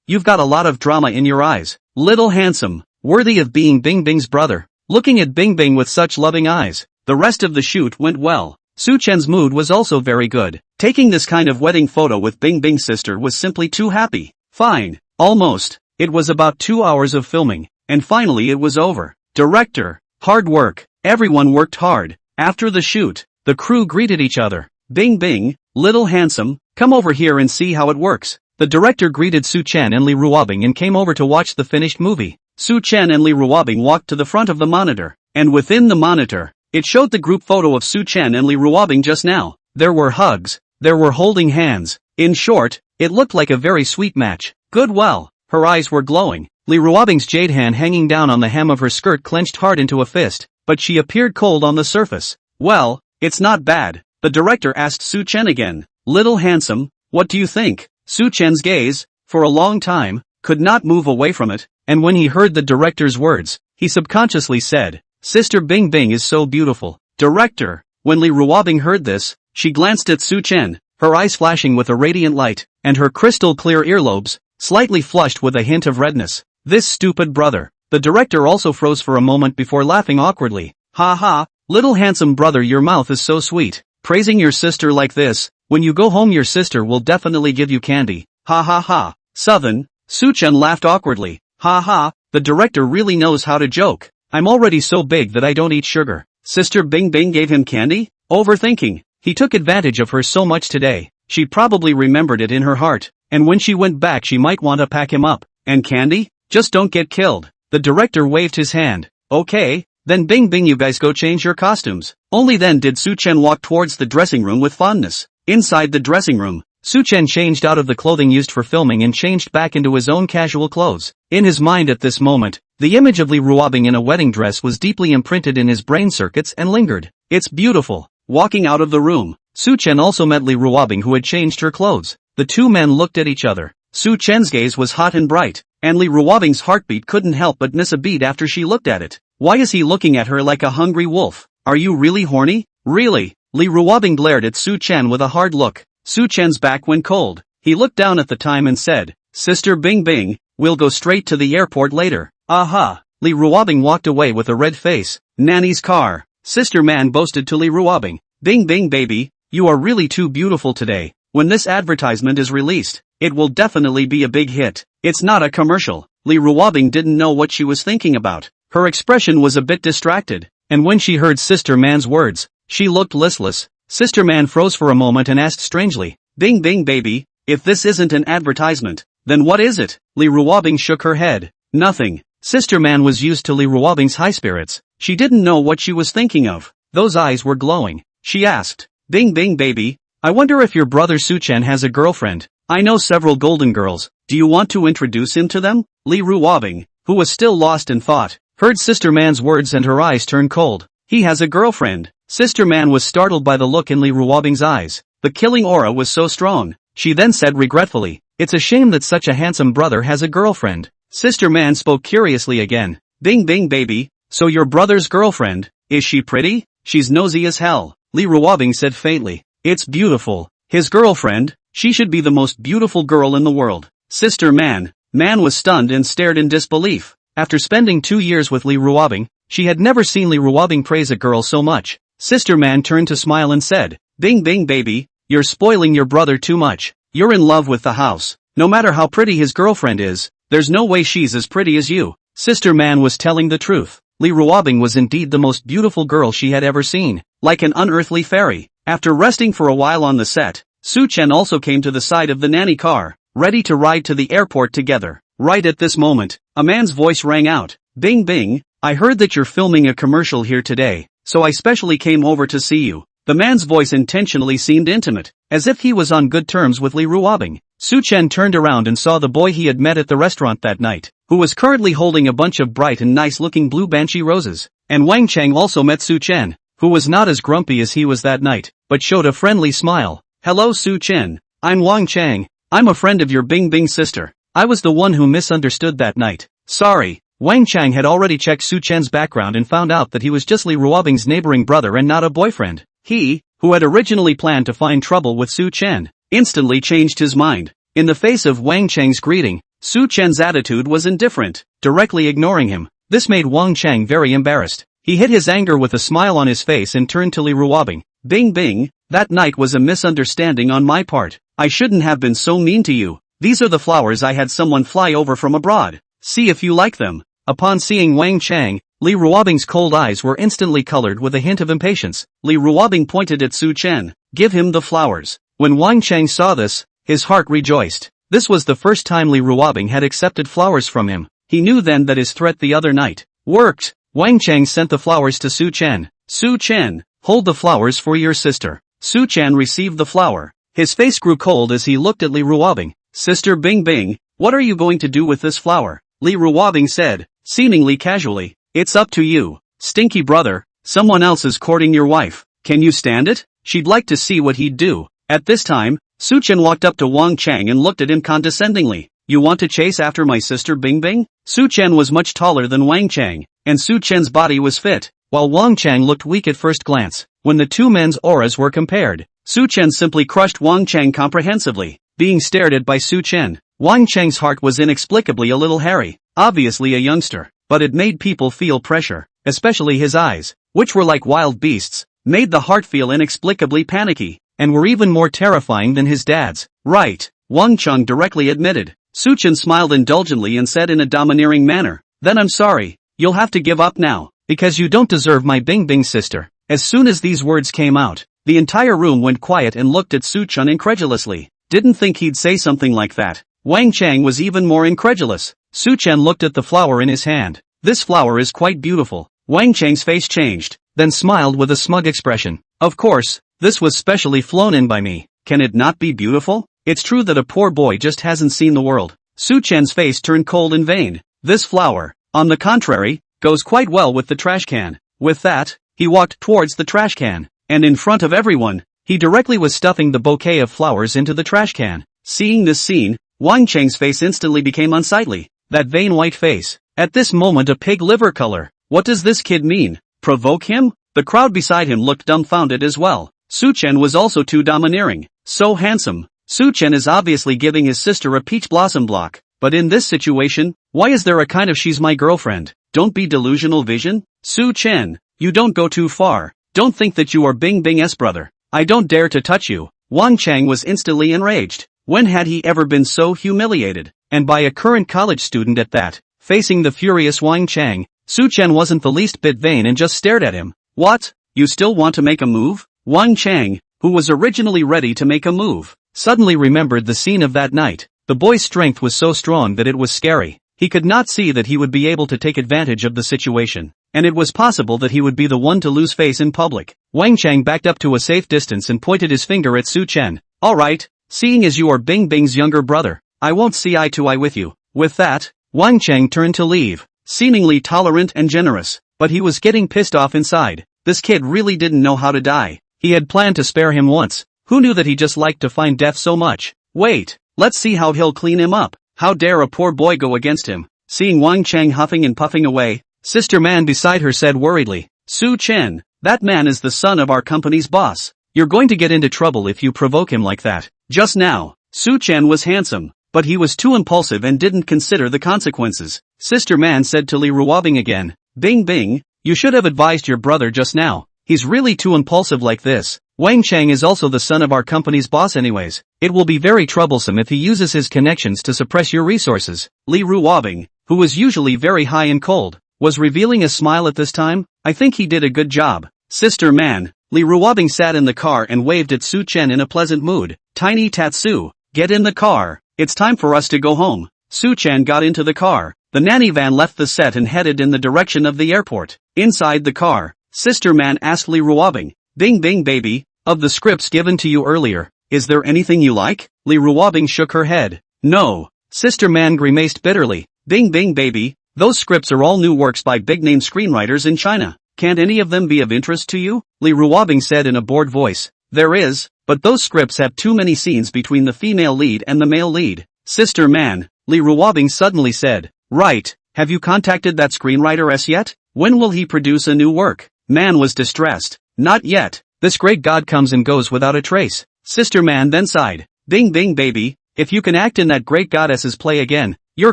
S1: You've got a lot of drama in your eyes. Little handsome. Worthy of being Bing Bing's brother. Looking at Bing Bing with such loving eyes. The rest of the shoot went well. Su-chen's mood was also very good. Taking this kind of wedding photo with Bing Bing's sister was simply too happy. Fine. Almost. It was about 2 hours of filming, and finally it was over. Director. Hard work. Everyone worked hard. After the shoot, the crew greeted each other. Bing Bing, little handsome, come over here and see how it works. The director greeted Su Chen and Li Ruobing and came over to watch the finished movie. Su Chen and Li Ruobing walked to the front of the monitor, and within the monitor, it showed the group photo of Su Chen and Li Ruobing just now. There were hugs. There were holding hands. In short, it looked like a very sweet match. Good well. Her eyes were glowing. Li Ruobing's jade hand hanging down on the hem of her skirt clenched hard into a fist, but she appeared cold on the surface. Well, it's not bad. The director asked Su Chen again. Little handsome, what do you think? Su Chen's gaze, for a long time, could not move away from it, and when he heard the director's words, he subconsciously said, Sister Bing Bing is so beautiful. Director. When Li Ruobing heard this, she glanced at Su Chen, her eyes flashing with a radiant light, and her crystal clear earlobes, slightly flushed with a hint of redness. This stupid brother. The director also froze for a moment before laughing awkwardly. Ha ha, little handsome brother, your mouth is so sweet. Praising your sister like this, when you go home your sister will definitely give you candy. Ha ha ha. Southern. Su Chen laughed awkwardly. Ha ha, the director really knows how to joke. I'm already so big that I don't eat sugar. Sister Bing Bing gave him candy? Overthinking. He took advantage of her so much today. She probably remembered it in her heart, and when she went back she might want to pack him up. And candy? Just don't get killed. The director waved his hand. Okay, then Bing Bing, you guys go change your costumes. Only then did Su Chen walk towards the dressing room with fondness. Inside the dressing room, Su Chen changed out of the clothing used for filming and changed back into his own casual clothes. In his mind at this moment, the image of Li Ruobing in a wedding dress was deeply imprinted in his brain circuits and lingered. It's beautiful. Walking out of the room, Su Chen also met Li Ruobing, who had changed her clothes. The two men looked at each other. Su Chen's gaze was hot and bright, and Li Ruobing's heartbeat couldn't help but miss a beat after she looked at it. Why is he looking at her like a hungry wolf? Are you really horny? Really? Li Ruobing glared at Su Chen with a hard look. Su Chen's back went cold. He looked down at the time and said, Sister Bing Bing, we'll go straight to the airport later. Aha! Li Ruobing walked away with a red face. Nanny's car. Sister Man boasted to Li Ruobing. Bing Bing baby, you are really too beautiful today. When this advertisement is released, it will definitely be a big hit. It's not a commercial. Li Ruobing didn't know what she was thinking about. Her expression was a bit distracted, and when she heard Sister Man's words, she looked listless. Sister Man froze for a moment and asked strangely, Bing Bing baby, if this isn't an advertisement, then what is it? Li Ruobing shook her head. Nothing. Sister Man was used to Li Ruobing's high spirits. She didn't know what she was thinking of. Those eyes were glowing. She asked, Bing Bing baby, I wonder if your brother Su Chen has a girlfriend. I know several golden girls. Do you want to introduce him to them? Li Ruobing, who was still lost in thought, heard Sister Man's words and her eyes turned cold. He has a girlfriend. Sister Man was startled by the look in Li Ruobing's eyes. The killing aura was so strong. She then said regretfully, it's a shame that such a handsome brother has a girlfriend. Sister Man spoke curiously again. Bing Bing baby, so your brother's girlfriend, is she pretty? She's nosy as hell. Li Ruobing said faintly. It's beautiful. His girlfriend? She should be the most beautiful girl in the world. Sister Man was stunned and stared in disbelief. After spending 2 years with Li Ruobing, she had never seen Li Ruobing praise a girl so much. Sister Man turned to smile and said, Bing Bing baby, you're spoiling your brother too much. You're in love with the house. No matter how pretty his girlfriend is, there's no way she's as pretty as you. Sister Man was telling the truth. Li Ruobing was indeed the most beautiful girl she had ever seen, like an unearthly fairy. After resting for a while on the set, Su Chen also came to the side of the nanny car, ready to ride to the airport together. Right at this moment, a man's voice rang out. Bing Bing, I heard that you're filming a commercial here today, so I specially came over to see you. The man's voice intentionally seemed intimate, as if he was on good terms with Li Ruobing. Su Chen turned around and saw the boy he had met at the restaurant that night, who was currently holding a bunch of bright and nice-looking blue banshee roses. And Wang Chang also met Su Chen, who was not as grumpy as he was that night, but showed a friendly smile. Hello Su Chen, I'm Wang Chang. I'm a friend of your Bing Bing sister. I was the one who misunderstood that night. Sorry. Wang Chang had already checked Su Chen's background and found out that he was just Li Ruobing's neighboring brother and not a boyfriend. He, who had originally planned to find trouble with Su Chen, instantly changed his mind. In the face of Wang Chang's greeting, Su Chen's attitude was indifferent, directly ignoring him. This made Wang Chang very embarrassed. He hid his anger with a smile on his face and turned to Li Ruobing. Bing Bing, That night was a misunderstanding on my part. I shouldn't have been so mean to you. These are the flowers I had someone fly over from abroad. See if you like them." Upon seeing Wang Chang, Li Ruobing's cold eyes were instantly colored with a hint of impatience. Li Ruobing pointed at Su Chen. "Give him the flowers." When Wang Chang saw this, his heart rejoiced. This was the first time Li Ruobing had accepted flowers from him. He knew then that his threat the other night worked. Wang Chang sent the flowers to Su Chen. "Su Chen, hold the flowers for your sister." Su Chen received the flower. His face grew cold as he looked at Li Ruobing. "Sister Bing Bing, what are you going to do with this flower?" Li Ruobing said, seemingly casually. "It's up to you. Stinky brother, someone else is courting your wife. Can you stand it?" She'd like to see what he'd do. At this time, Su Chen walked up to Wang Chang and looked at him condescendingly. "You want to chase after my sister Bing Bing?" Su Chen was much taller than Wang Chang, and Su Chen's body was fit, while Wang Chang looked weak at first glance. When the two men's auras were compared, Su Chen simply crushed Wang Chang comprehensively. Being stared at by Su Chen, Wang Chang's heart was inexplicably a little hairy, obviously a youngster, but it made people feel pressure, especially his eyes, which were like wild beasts, made the heart feel inexplicably panicky, and were even more terrifying than his dad's. "Right," Wang Chang directly admitted. Su Chen smiled indulgently and said in a domineering manner, "Then I'm sorry, you'll have to give up now, because you don't deserve my Bing Bing sister." As soon as these words came out, the entire room went quiet and looked at Su Chen incredulously. Didn't think he'd say something like that. Wang Chang was even more incredulous. Su Chen looked at the flower in his hand. "This flower is quite beautiful." Wang Chang's face changed, then smiled with a smug expression. "Of course, this was specially flown in by me. Can it not be beautiful? It's true that a poor boy just hasn't seen the world." Su Chen's face turned cold in vain. "This flower, on the contrary, goes quite well with the trash can." With that, he walked towards the trash can, and in front of everyone, he directly was stuffing the bouquet of flowers into the trash can. Seeing this scene, Wang Chang's face instantly became unsightly. That vain white face, at this moment a pig liver color. What does this kid mean? Provoke him? The crowd beside him looked dumbfounded as well. Su Chen was also too domineering. So handsome. Su Chen is obviously giving his sister a peach blossom block. But in this situation, why is there a kind of "she's my girlfriend"? Don't be delusional vision. Su Chen, you don't go too far. Don't think that you are Bing Bing's brother. I don't dare to touch you. Wang Chang was instantly enraged. When had he ever been so humiliated? And by a current college student at that. Facing the furious Wang Chang, Su Chen wasn't the least bit vain and just stared at him. "What? You still want to make a move?" Wang Chang, who was originally ready to make a move, suddenly remembered the scene of that night. The boy's strength was so strong that it was scary. He could not see that he would be able to take advantage of the situation, and it was possible that he would be the one to lose face in public. Wang Chang backed up to a safe distance and pointed his finger at Su Chen. "All right, seeing as you are Bing Bing's younger brother, I won't see eye to eye with you." With that, Wang Chang turned to leave, seemingly tolerant and generous, but he was getting pissed off inside. This kid really didn't know how to die. He had planned to spare him once. Who knew that he just liked to find death so much? Wait, let's see how he'll clean him up. How dare a poor boy go against him? Seeing Wang Chang huffing and puffing away, Sister Man beside her said worriedly, "Su Chen, that man is the son of our company's boss. You're going to get into trouble if you provoke him like that." Just now, Su Chen was handsome, but he was too impulsive and didn't consider the consequences. Sister Man said to Li Ruobing again, "Bing Bing, you should have advised your brother just now. He's really too impulsive like this. Wang Chang is also the son of our company's boss anyways. It will be very troublesome if he uses his connections to suppress your resources." Li Ruobing, who was usually very high and cold, was revealing a smile at this time. "I think he did a good job." Sister Man, Li Ruobing sat in the car and waved at Su Chen in a pleasant mood. "Tiny Tatsu, get in the car. It's time for us to go home." Su Chen got into the car. The nanny van left the set and headed in the direction of the airport. Inside the car, Sister Man asked Li Ruobing, "Bing Bing baby, of the scripts given to you earlier, is there anything you like?" Li Ruobing shook her head. "No." Sister Man grimaced bitterly. "Bing Bing baby, those scripts are all new works by big-name screenwriters in China. Can't any of them be of interest to you?" Li Ruobing said in a bored voice. "There is, but those scripts have too many scenes between the female lead and the male lead." Sister Man, Li Ruobing suddenly said, "Right, have you contacted that screenwriter as yet? When will he produce a new work?" Man was distressed. "Not yet. This great god comes and goes without a trace." Sister Man then sighed. "Bing Bing baby, if you can act in that great goddess's play again, your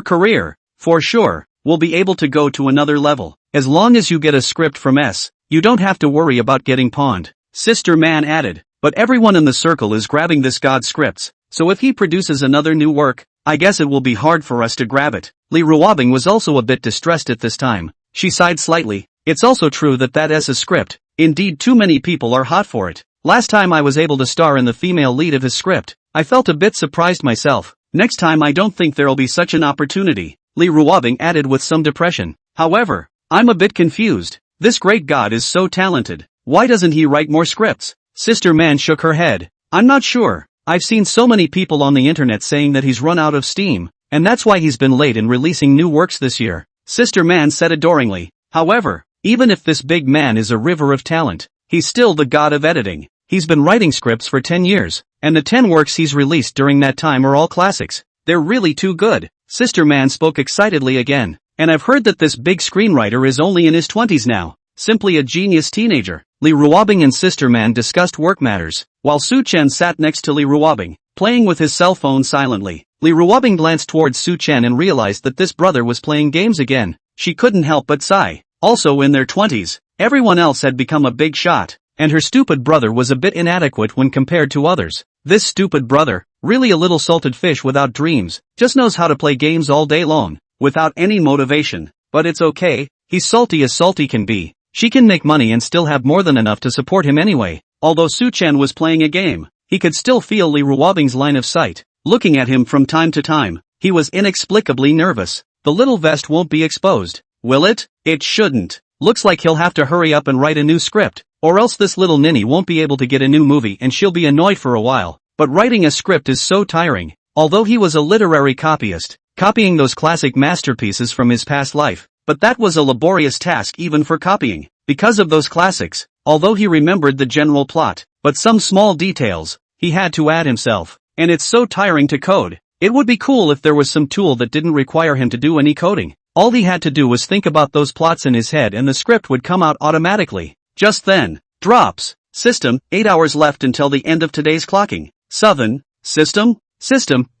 S1: career, for sure, will be able to go to another level. As long as you get a script from S, you don't have to worry about getting pawned." Sister Man added, but everyone in the circle is grabbing this god's scripts, so if he produces another new work, I guess it will be hard for us to grab it. Li Ruobing was also a bit distressed at this time. She sighed slightly. It's also true that is a script. Indeed, too many people are hot for it. Last time I was able to star in the female lead of his script, I felt a bit surprised myself. Next time I don't think there'll be such an opportunity, Li Ruobing added with some depression. However, I'm a bit confused. This great god is so talented. Why doesn't he write more scripts? Sister Man shook her head. I'm not sure. I've seen so many people on the internet saying that he's run out of steam, and that's why he's been late in releasing new works this year. Sister Man said adoringly. However, even if this big man is a river of talent, he's still the god of editing. He's been writing scripts for 10 years, and the 10 works he's released during that time are all classics. They're really too good. Sister Man spoke excitedly again. And I've heard that this big screenwriter is only in his 20s now. Simply a genius teenager. Li Ruobing and Sister Man discussed work matters, while Su Chen sat next to Li Ruobing, playing with his cell phone silently. Li Ruobing glanced towards Su Chen and realized that this brother was playing games again. She couldn't help but sigh. Also in their 20s, everyone else had become a big shot, and her stupid brother was a bit inadequate when compared to others. This stupid brother, really a little salted fish without dreams, just knows how to play games all day long, without any motivation. But it's okay, he's salty as salty can be. She can make money and still have more than enough to support him anyway. Although Su Chen was playing a game, he could still feel Li Ruobing's line of sight, looking at him from time to time. He was inexplicably nervous. The little vest won't be exposed, will it? It shouldn't. Looks like he'll have to hurry up and write a new script, or else this little ninny won't be able to get a new movie and she'll be annoyed for a while. But writing a script is so tiring. Although he was a literary copyist, copying those classic masterpieces from his past life, but that was a laborious task even for copying. Because of those classics, although he remembered the general plot, but some small details, he had to add himself. And it's so tiring to code. It would be cool if there was some tool that didn't require him to do any coding. All he had to do was think about those plots in his head and the script would come out automatically. Just then, drops. System, 8 hours left until the end of today's clocking. Southern, system,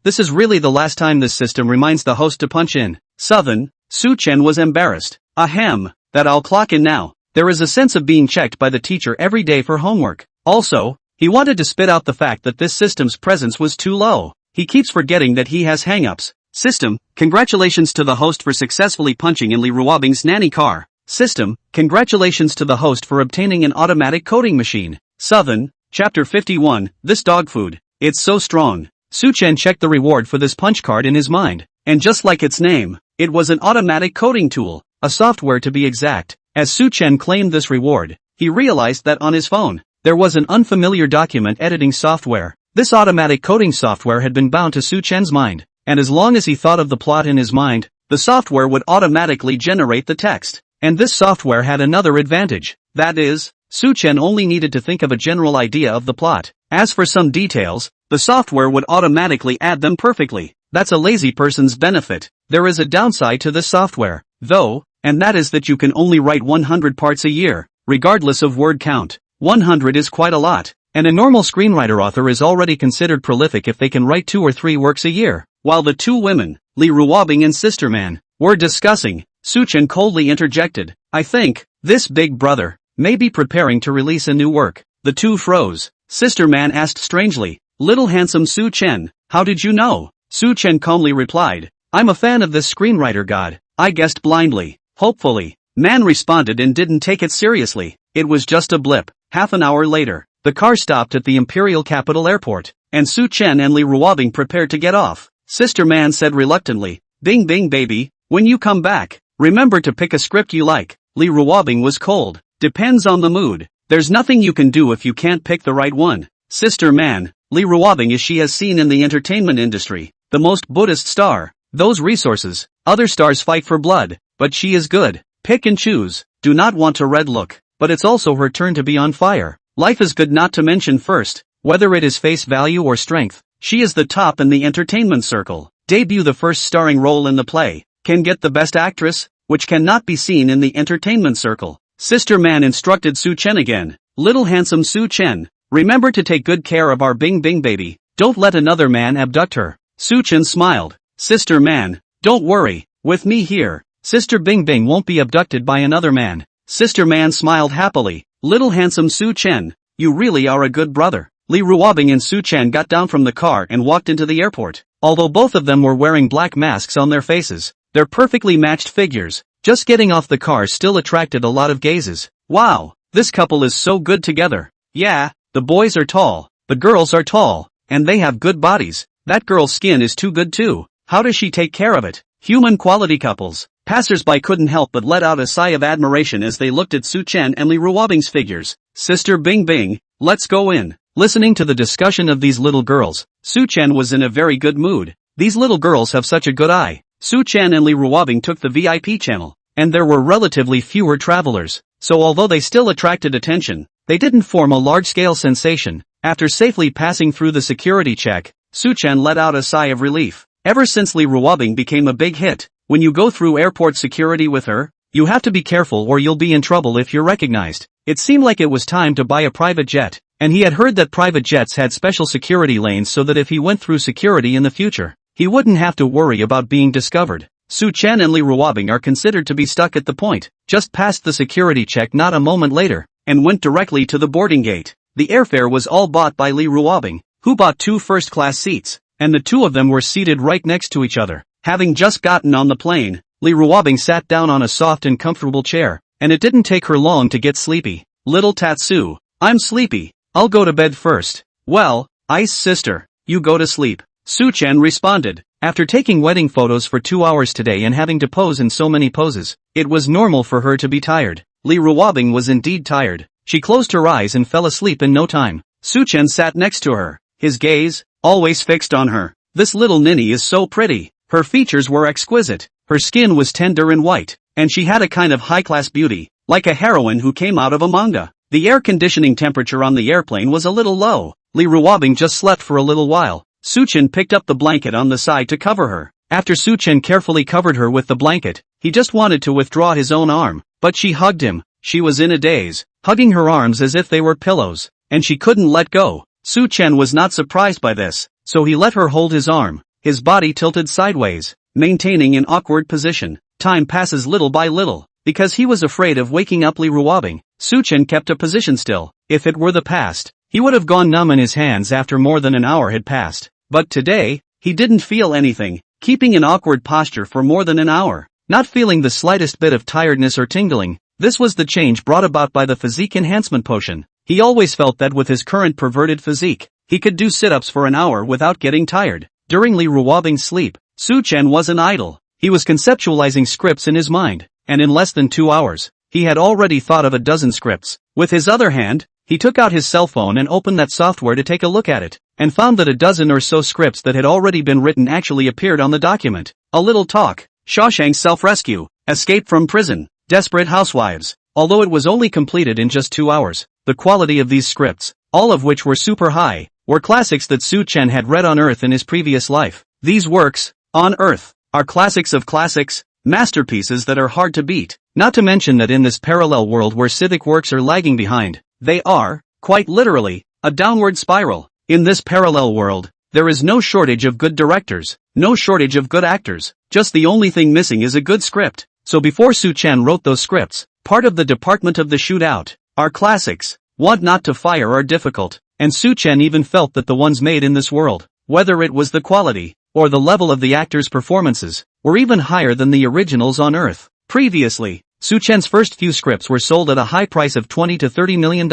S1: this is really the last time this system reminds the host to punch in. Southern, Su Chen was embarrassed. Ahem, that I'll clock in now. There is a sense of being checked by the teacher every day for homework. Also, he wanted to spit out the fact that this system's presence was too low. He keeps forgetting that he has hang-ups. System, congratulations to the host for successfully punching in Li Ruobing's nanny car. System, congratulations to the host for obtaining an automatic coding machine. Southern, Chapter 51, this dog food. It's so strong. Su Chen checked the reward for this punch card in his mind. And just like its name, it was an automatic coding tool, a software to be exact. As Su Chen claimed this reward, he realized that on his phone, there was an unfamiliar document editing software. This automatic coding software had been bound to Su Chen's mind, and as long as he thought of the plot in his mind, the software would automatically generate the text. And this software had another advantage. That is, Su Chen only needed to think of a general idea of the plot. As for some details, the software would automatically add them perfectly. That's a lazy person's benefit. There is a downside to this software, though, and that is that you can only write 100 parts a year, regardless of word count. 100 is quite a lot, and a normal screenwriter author is already considered prolific if they can write 2 or 3 works a year. While the two women, Li Ruobing and Sister Man, were discussing, Su Chen coldly interjected, I think, this big brother, may be preparing to release a new work. The two froze. Sister Man asked strangely, little handsome Su Chen, how did you know? Su Chen calmly replied, I'm a fan of this screenwriter god. I guessed blindly. Hopefully. Man responded and didn't take it seriously. It was just a blip. Half an hour later, the car stopped at the Imperial Capital Airport, and Su Chen and Li Ruobing prepared to get off. Sister Man said reluctantly, Bing bing baby, when you come back, remember to pick a script you like. Li Ruobing was cold. Depends on the mood. There's nothing you can do if you can't pick the right one. Sister Man, Li Ruobing is she has seen in the entertainment industry, the most Buddhist star. Those resources, other stars fight for blood, but she is good. Pick and choose. Do not want to red look, but it's also her turn to be on fire. Life is good not to mention first, whether it is face value or strength. She is the top in the entertainment circle. Debut the first starring role in the play. Can get the best actress, which cannot be seen in the entertainment circle. Sister Man instructed Su Chen again. Little handsome Su Chen, remember to take good care of our Bing Bing baby. Don't let another man abduct her. Su Chen smiled. Sister Man, don't worry, with me here, Sister Bing Bing won't be abducted by another man. Sister Man smiled happily. Little handsome Su Chen, you really are a good brother. Li Ruobing and Su Chan got down from the car and walked into the airport. Although both of them were wearing black masks on their faces, their perfectly matched figures, just getting off the car still attracted a lot of gazes. Wow, this couple is so good together. Yeah, the boys are tall, the girls are tall, and they have good bodies. That girl's skin is too good too. How does she take care of it? Human quality couples. Passers-by couldn't help but let out a sigh of admiration as they looked at Su Chan and Li Ruobing's figures. Sister Bing Bing, let's go in. Listening to the discussion of these little girls, Su Chan was in a very good mood. These little girls have such a good eye. Su Chan and Li Ruobing took the VIP channel, and there were relatively fewer travelers, so although they still attracted attention, they didn't form a large-scale sensation. After safely passing through the security check, Su Chan let out a sigh of relief. Ever since Li Ruobing became a big hit, when you go through airport security with her, you have to be careful or you'll be in trouble if you're recognized. It seemed like it was time to buy a private jet, and he had heard that private jets had special security lanes so that if he went through security in the future, he wouldn't have to worry about being discovered. Su Chan and Li Ruobing are considered to be stuck at the point, just passed the security check not a moment later, and went directly to the boarding gate. The airfare was all bought by Li Ruobing, who bought 2 first-class seats, and the two of them were seated right next to each other. Having just gotten on the plane, Li Ruobing sat down on a soft and comfortable chair, and it didn't take her long to get sleepy. Little Tatsu, I'm sleepy, I'll go to bed first. Well, Ice sister, you go to sleep. Su Chan responded. After taking wedding photos for 2 hours today and having to pose in so many poses, it was normal for her to be tired. Li Ruobing was indeed tired. She closed her eyes and fell asleep in no time. Su Chan sat next to her, his gaze, always fixed on her. This little ninny is so pretty. Her features were exquisite, her skin was tender and white, and she had a kind of high-class beauty, like a heroine who came out of a manga. The air conditioning temperature on the airplane was a little low. Li Ruobing just slept for a little while. Su Chan picked up the blanket on the side to cover her. After Su Chan carefully covered her with the blanket, he just wanted to withdraw his own arm, but she hugged him. She was in a daze, hugging her arms as if they were pillows, and she couldn't let go. Su Chan was not surprised by this, so he let her hold his arm, his body tilted sideways, maintaining an awkward position. Time passes little by little. Because he was afraid of waking up Li Ruobing, Su Chan kept a position still. If it were the past, he would have gone numb in his hands after more than an hour had passed. But today, he didn't feel anything, keeping an awkward posture for more than an hour, not feeling the slightest bit of tiredness or tingling. This was the change brought about by the physique enhancement potion. He always felt that with his current perverted physique, he could do sit-ups for an hour without getting tired. During Li Ruobing's sleep, Su Chan wasn't idle. He was conceptualizing scripts in his mind, and in less than 2 hours, he had already thought of a dozen scripts. With his other hand, he took out his cell phone and opened that software to take a look at it, and found that a dozen or so scripts that had already been written actually appeared on the document. A Little Talk, Shawshank Self-Rescue, Escape from Prison, Desperate Housewives. Although it was only completed in just 2 hours, the quality of these scripts, all of which were super high, were classics that Su Chan had read on Earth in his previous life. These works, on Earth, are classics of classics, masterpieces that are hard to beat. Not to mention that in this parallel world where Sithic works are lagging behind, they are, quite literally, a downward spiral. In this parallel world, there is no shortage of good directors, no shortage of good actors, just the only thing missing is a good script. So before Su Chan wrote those scripts, part of the department of the shootout, are classics. What not to fire are difficult, and Su Chan even felt that the ones made in this world, whether it was the quality, or the level of the actors' performances, were even higher than the originals on Earth. Previously, Su Chan's first few scripts were sold at a high price of $20 to $30 million,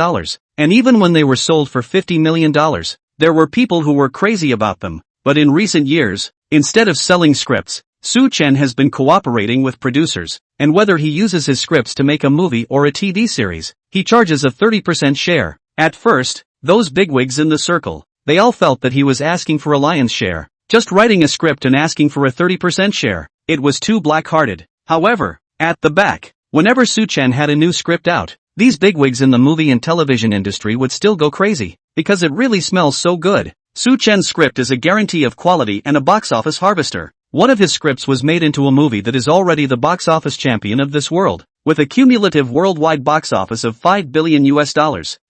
S1: and even when they were sold for $50 million, there were people who were crazy about them. But in recent years, instead of selling scripts, Su Chan has been cooperating with producers, and whether he uses his scripts to make a movie or a TV series, he charges a 30% share. At first, those bigwigs in the circle, they all felt that he was asking for a lion's share. Just writing a script and asking for a 30% share, it was too black-hearted. However, at the back, whenever Su Chan had a new script out, these bigwigs in the movie and television industry would still go crazy, because it really smells so good. Su Chan's script is a guarantee of quality and a box office harvester. One of his scripts was made into a movie that is already the box office champion of this world, with a cumulative worldwide box office of $5 billion,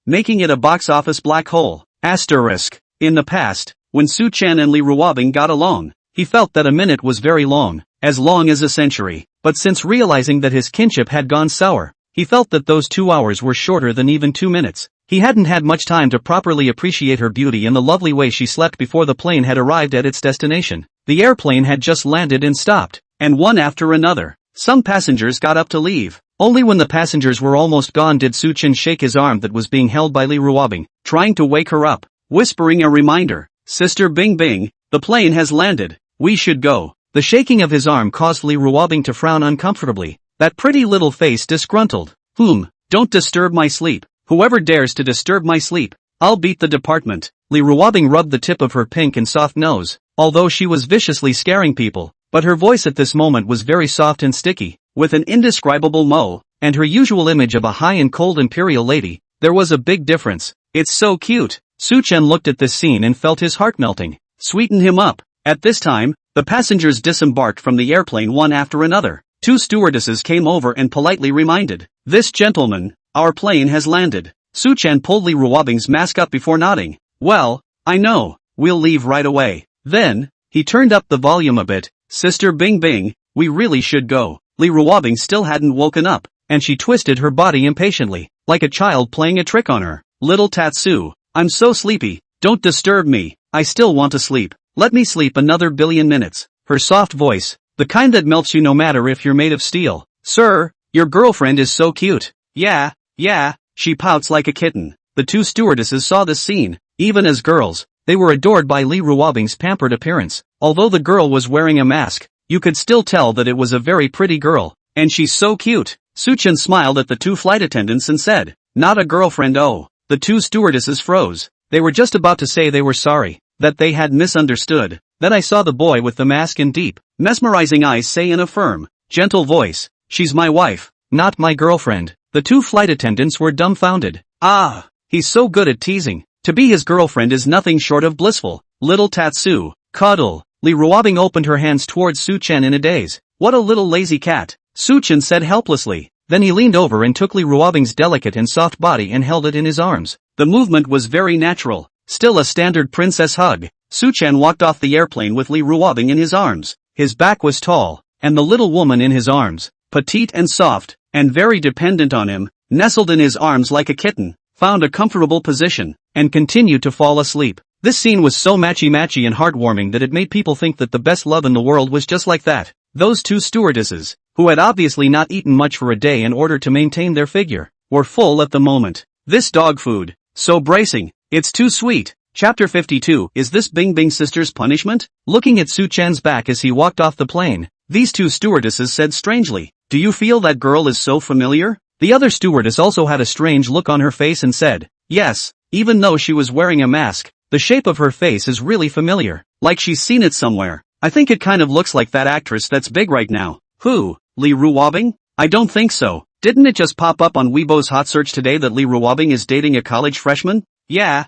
S1: making it a box office black hole. Asterisk. In the past, when Su Chan and Li Ruobing got along, he felt that a minute was very long as a century. But since realizing that his kinship had gone sour, he felt that those 2 hours were shorter than even 2 minutes. He hadn't had much time to properly appreciate her beauty and the lovely way she slept before the plane had arrived at its destination. The airplane had just landed and stopped, and one after another, some passengers got up to leave. Only when the passengers were almost gone did Suchin shake his arm that was being held by Li Ruobing, trying to wake her up, whispering a reminder. Sister Bing Bing, the plane has landed. We should go. The shaking of his arm caused Li Ruobing to frown uncomfortably, that pretty little face disgruntled. Don't disturb my sleep. Whoever dares to disturb my sleep, I'll beat the department. Li Ruobing rubbed the tip of her pink and soft nose, although she was viciously scaring people, but her voice at this moment was very soft and sticky, with an indescribable moe, and her usual image of a high and cold imperial lady. There was a big difference. It's so cute. Suchen looked at this scene and felt his heart melting. Sweeten him up. At this time, the passengers disembarked from the airplane one after another. Two stewardesses came over and politely reminded, "This gentleman, our plane has landed." Suchen pulled Li Ruobing's mask up before nodding. "Well, I know, we'll leave right away." Then, he turned up the volume a bit. "Sister Bing Bing, we really should go." Li Ruobing still hadn't woken up, and she twisted her body impatiently, like a child playing a trick on her. "Little Tatsu, I'm so sleepy, don't disturb me, I still want to sleep. Let me sleep another billion minutes." Her soft voice, the kind that melts you no matter if you're made of steel. "Sir, your girlfriend is so cute." Yeah, she pouts like a kitten." The two stewardesses saw this scene. Even as girls, they were adored by Li Ruobing's pampered appearance. Although the girl was wearing a mask, you could still tell that it was a very pretty girl. "And she's so cute." Suchen smiled at the two flight attendants and said, "Not a girlfriend, oh." The two stewardesses froze. They were just about to say they were sorry, that they had misunderstood. Then I saw the boy with the mask and deep, mesmerizing eyes say in a firm, gentle voice, "She's my wife, not my girlfriend." The two flight attendants were dumbfounded. "Ah, he's so good at teasing. To be his girlfriend is nothing short of blissful." "Little Tatsu, cuddle." Li Ruobing opened her hands towards Suchen in a daze. "What a little lazy cat," Suchen said helplessly. Then he leaned over and took Li Ruobing's delicate and soft body and held it in his arms. The movement was very natural, still a standard princess hug. Suchen walked off the airplane with Li Ruobing in his arms. His back was tall, and the little woman in his arms, petite and soft, and very dependent on him, nestled in his arms like a kitten, found a comfortable position, and continued to fall asleep. This scene was so matchy-matchy and heartwarming that it made people think that the best love in the world was just like that. Those two stewardesses, who had obviously not eaten much for a day in order to maintain their figure, were full at the moment. This dog food, so bracing, it's too sweet. Chapter 52. Is this Bing Bing sister's punishment? Looking at Suchen's back as he walked off the plane, these two stewardesses said strangely, "Do you feel that girl is so familiar?" The other stewardess also had a strange look on her face and said, "Yes, even though she was wearing a mask, the shape of her face is really familiar, like she's seen it somewhere. I think it kind of looks like that actress that's big right now." "Who, Li Ruobing?" "I don't think so. Didn't it just pop up on Weibo's hot search today that Li Ruobing is dating a college freshman?" Yeah,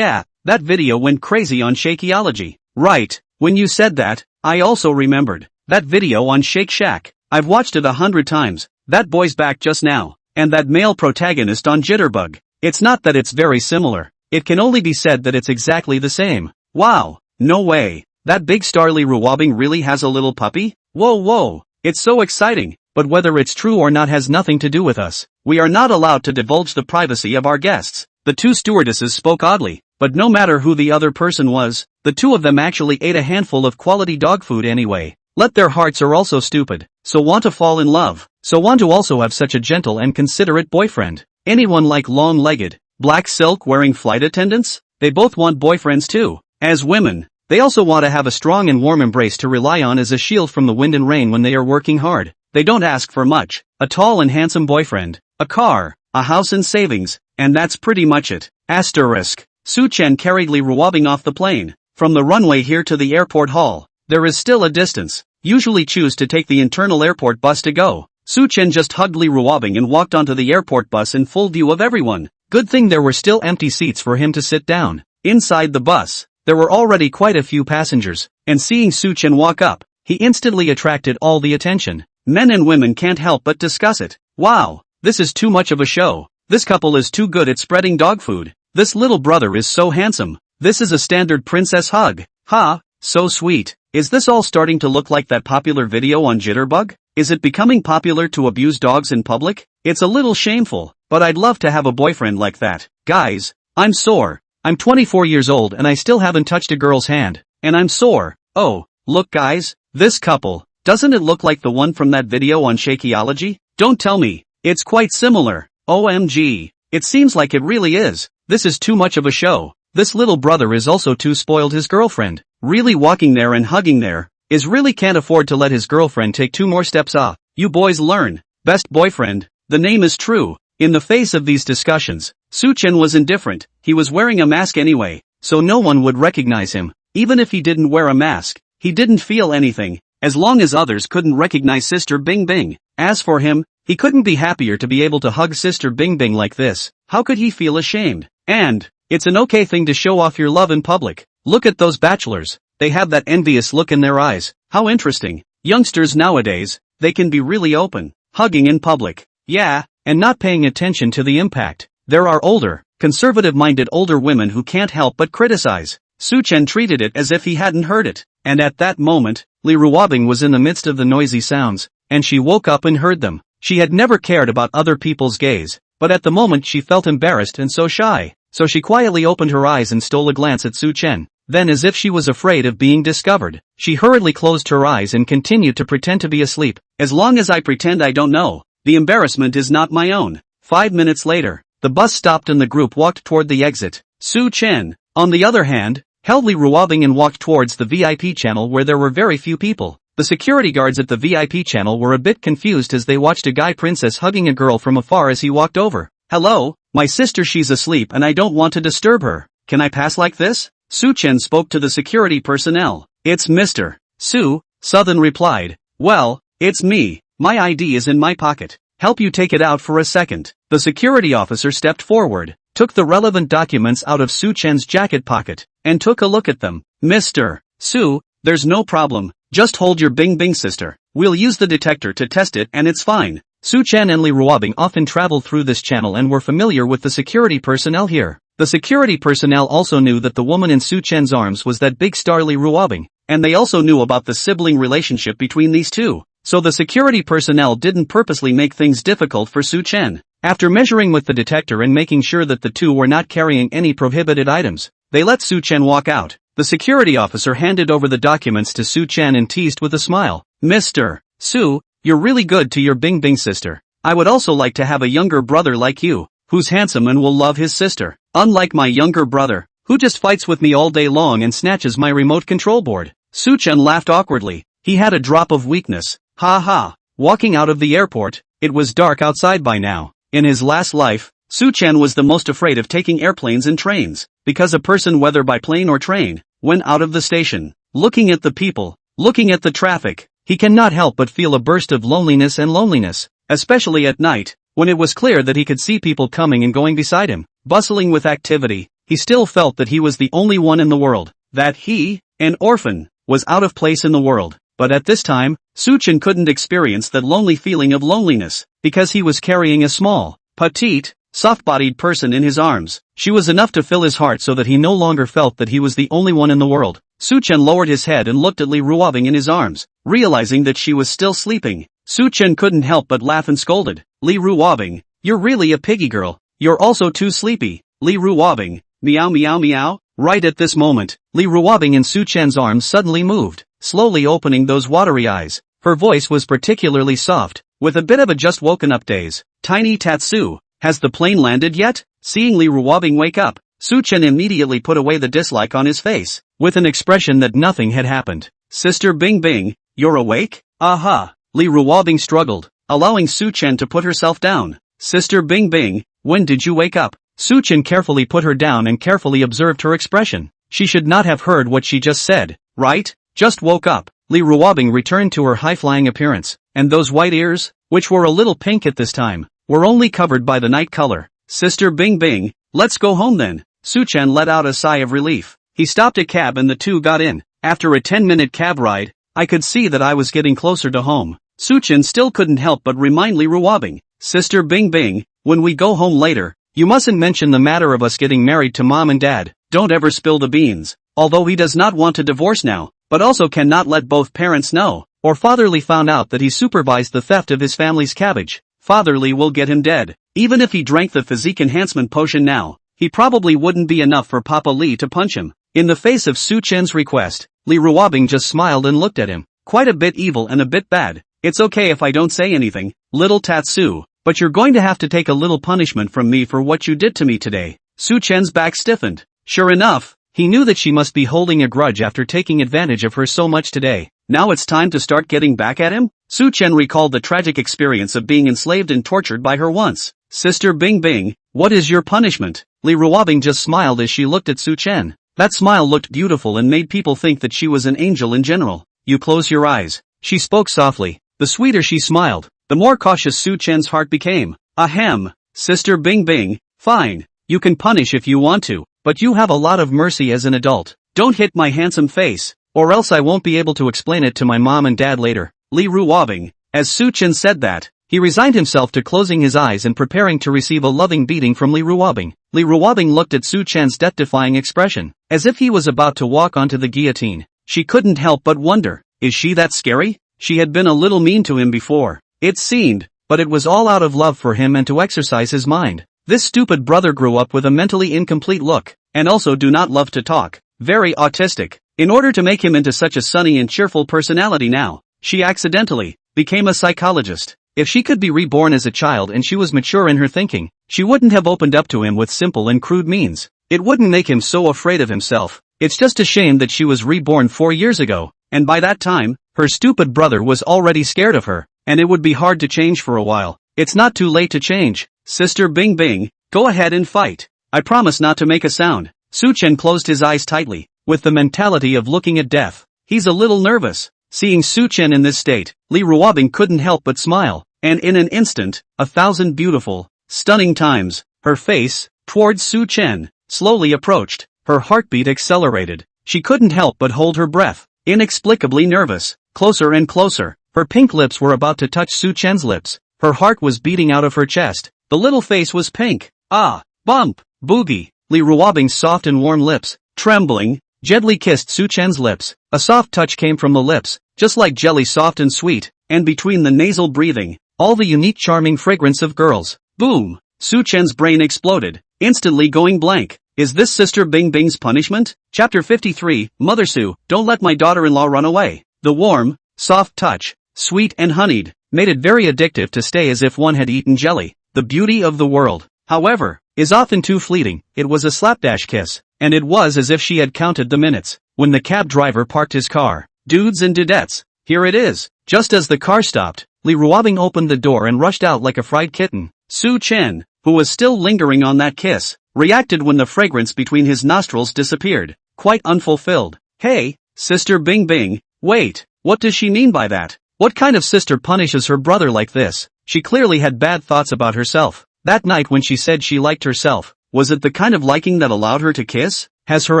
S1: that video went crazy on Shakeology." "Right, when you said that, I also remembered. That video on Shake Shack. I've watched it 100 times, that boy's back just now, and that male protagonist on Jitterbug. It's not that it's very similar, it can only be said that it's exactly the same." "Wow, no way. That big star Li Ruobing really has a little puppy? Whoa, it's so exciting." "But whether it's true or not has nothing to do with us. We are not allowed to divulge the privacy of our guests." The two stewardesses spoke oddly, but no matter who the other person was, the two of them actually ate a handful of quality dog food anyway. Let their hearts are also stupid, so want to fall in love, so want to also have such a gentle and considerate boyfriend. Anyone like long-legged, black silk-wearing flight attendants? They both want boyfriends too. As women, they also want to have a strong and warm embrace to rely on as a shield from the wind and rain when they are working hard. They don't ask for much, a tall and handsome boyfriend, a car, a house and savings, and that's pretty much it. Asterisk. Suchen carried Li Ruobing off the plane. From the runway here to the airport hall, there is still a distance. Usually choose to take the internal airport bus to go. Suchen just hugged Li Ruobing and walked onto the airport bus in full view of everyone. Good thing there were still empty seats for him to sit down. Inside the bus, there were already quite a few passengers, and seeing Suchen walk up, he instantly attracted all the attention. Men and women can't help but discuss it. "Wow, this is too much of a show. This couple is too good at spreading dog food. This little brother is so handsome. This is a standard princess hug. Ha, so sweet." Is this all starting to look like that popular video on Jitterbug? Is it becoming popular to abuse dogs in public? It's a little shameful. but I'd love to have a boyfriend like that. Guys, I'm sore. I'm 24 years old and I still haven't touched a girl's hand. And I'm sore. Oh, look guys, this couple. Doesn't it look like the one from that video on Shakeology? Don't tell me. It's quite similar. OMG. It seems like it really is. This is too much of a show. This little brother is also too spoiled his girlfriend. Really walking there and hugging there. Is really can't afford to let his girlfriend take 2 more steps off. You boys learn. Best boyfriend. The name is true. In the face of these discussions, Soo-chan was indifferent. He was wearing a mask anyway, so no one would recognize him. Even if he didn't wear a mask, he didn't feel anything, as long as others couldn't recognize Sister Bing Bing. As for him, he couldn't be happier to be able to hug Sister Bing Bing like this. How could he feel ashamed? And it's an okay thing to show off your love in public. Look at those bachelors. They have that envious look in their eyes. How interesting. Youngsters nowadays, they can be really open, hugging in public. Yeah, and not paying attention to the impact. There are older, conservative-minded older women who can't help but criticize. Soo-chan treated it as if he hadn't heard it. And at that moment, Lee Ruobing was in the midst of the noisy sounds, and she woke up and heard them. She had never cared about other people's gaze, but at the moment she felt embarrassed and so shy. So she quietly opened her eyes and stole a glance at Soo-chan. Then, as if she was afraid of being discovered, she hurriedly closed her eyes and continued to pretend to be asleep. As long as I pretend I don't know, the embarrassment is not my own. 5 minutes later, the bus stopped and the group walked toward the exit. Soo-chan, on the other hand, held Lee Ruobing and walked towards the VIP channel where there were very few people. The security guards at the VIP channel were a bit confused as they watched a guy princess hugging a girl from afar as he walked over. Hello, my sister, she's asleep and I don't want to disturb her. Can I pass like this? Soo-chan spoke to the security personnel. It's Mr. Soo, Southern replied. Well, it's me. My ID is in my pocket. Help you take it out for a second. The security officer stepped forward, took the relevant documents out of Soo-chan's jacket pocket, and took a look at them. Mr. Soo, there's no problem. Just hold your Bing Bing sister. We'll use the detector to test it and it's fine. Soo-chan and Lee Ruobing often traveled through this channel and were familiar with the security personnel here. The security personnel also knew that the woman in Soo-chan's arms was that big star Lee Ruobing, and they also knew about the sibling relationship between these two. So the security personnel didn't purposely make things difficult for Soo-chan. After measuring with the detector and making sure that the two were not carrying any prohibited items, they let Soo-chan walk out. The security officer handed over the documents to Soo-chan and teased with a smile. Mr. Soo, you're really good to your Bing Bing sister. I would also like to have a younger brother like you, who's handsome and will love his sister. Unlike my younger brother, who just fights with me all day long and snatches my remote control board. Soo-chan laughed awkwardly. He had a drop of weakness. Ha ha. Walking out of the airport, it was dark outside by now. In his last life, Soo-chan was the most afraid of taking airplanes and trains, because a person, whether by plane or train, went out of the station, looking at the people, looking at the traffic, he cannot help but feel a burst of loneliness, especially at night, when it was clear that he could see people coming and going beside him, bustling with activity. He still felt that he was the only one in the world, that he, an orphan, was out of place in the world. But at this time, Soo-chan couldn't experience that lonely feeling of loneliness, because he was carrying a small, petite, soft-bodied person in his arms. She was enough to fill his heart so that he no longer felt that he was the only one in the world. Soo-chan lowered his head and looked at Lee Ruobing in his arms, realizing that she was still sleeping. Soo-chan couldn't help but laugh and scolded. Lee Ruobing, you're really a piggy girl. You're also too sleepy. Lee Ruobing, meow meow meow. Right at this moment, Lee Ruobing in Soo-chan's arms suddenly moved, slowly opening those watery eyes. Her voice was particularly soft, with a bit of a just woken up daze. Tiny Tatsu, has the plane landed yet? Seeing Lee Ruobing wake up, Soo-chan immediately put away the dislike on his face, with an expression that nothing had happened. Sister Bing Bing, you're awake? Aha. Lee Ruobing struggled, allowing Soo-chan to put herself down. Sister Bing Bing, when did you wake up? Soo-chan carefully put her down and carefully observed her expression. She should not have heard what she just said, right? Just woke up. Lee Ruobing returned to her high-flying appearance, and those white ears, which were a little pink at this time, were only covered by the night color. Sister Bing Bing, let's go home then. Soo-chan let out a sigh of relief. He stopped a cab and the two got in. After a 10-minute cab ride, I could see that I was getting closer to home. Soo-chan still couldn't help but remind Lee Ruobing, Sister Bing Bing, when we go home later, you mustn't mention the matter of us getting married to mom and dad. Don't ever spill the beans. Although he does not want to divorce now, but also cannot let both parents know, or fatherly found out that he supervised the theft of his family's cabbage. Father Li will get him dead. Even if he drank the physique enhancement potion now, he probably wouldn't be enough for Papa Li to punch him. In the face of Su Chen's request, Li Ruobing just smiled and looked at him, quite a bit evil and a bit bad. It's okay if I don't say anything, little Tatsu, but you're going to have to take a little punishment from me for what you did to me today. Su Chen's back stiffened. Sure enough, he knew that she must be holding a grudge after taking advantage of her so much today. Now it's time to start getting back at him? Su Chen recalled the tragic experience of being enslaved and tortured by her once. Sister Bing Bing, what is your punishment? Li Ruobing just smiled as she looked at Su Chen. That smile looked beautiful and made people think that she was an angel in general. You close your eyes. She spoke softly. The sweeter she smiled, the more cautious Su Chen's heart became. Ahem, Sister Bing Bing, fine. You can punish if you want to, but you have a lot of mercy as an adult. Don't hit my handsome face, or else I won't be able to explain it to my mom and dad later. Li Ruobing. As Su Chen said that, he resigned himself to closing his eyes and preparing to receive a loving beating from Li Ruobing. Li Ruobing looked at Su Chen's death-defying expression, as if he was about to walk onto the guillotine. She couldn't help but wonder, is she that scary? She had been a little mean to him before, it seemed, but it was all out of love for him and to exercise his mind. This stupid brother grew up with a mentally incomplete look, and also do not love to talk, very autistic. In order to make him into such a sunny and cheerful personality now, she accidentally became a psychologist. If she could be reborn as a child and she was mature in her thinking, she wouldn't have opened up to him with simple and crude means. It wouldn't make him so afraid of himself. It's just a shame that she was reborn 4 years ago, and by that time, her stupid brother was already scared of her, and it would be hard to change for a while. It's not too late to change. Sister Bing Bing, go ahead and fight. I promise not to make a sound. Su Chen closed his eyes tightly, with the mentality of looking at death. He's a little nervous. Seeing Su Chen in this state, Li Ruobing couldn't help but smile, and in an instant, 1,000 beautiful, stunning times, her face, towards Su Chen, slowly approached. Her heartbeat accelerated. She couldn't help but hold her breath, inexplicably nervous. Closer and closer, her pink lips were about to touch Su Chen's lips. Her heart was beating out of her chest. The little face was pink. Ah, bump, boogie. Li Ruobing's soft and warm lips, trembling, gently kissed Su Chen's lips. A soft touch came from the lips, just like jelly, soft and sweet, and between the nasal breathing, all the unique charming fragrance of girls. Boom! Su Chen's brain exploded, instantly going blank. Is this Sister Bing Bing's punishment? Chapter 53, Mother Su, don't let my daughter-in-law run away. The warm, soft touch, sweet and honeyed, made it very addictive to stay as if one had eaten jelly. The beauty of the world, however, is often too fleeting. It was a slapdash kiss, and it was as if she had counted the minutes. When the cab driver parked his car, dudes and dudettes, here it is. Just as the car stopped, Li Ruobing opened the door and rushed out like a fried kitten. Su Chen, who was still lingering on that kiss, reacted when the fragrance between his nostrils disappeared, quite unfulfilled. Hey, Sister Bing Bing, wait, what does she mean by that? What kind of sister punishes her brother like this? She clearly had bad thoughts about herself. That night when she said she liked herself, was it the kind of liking that allowed her to kiss? Has her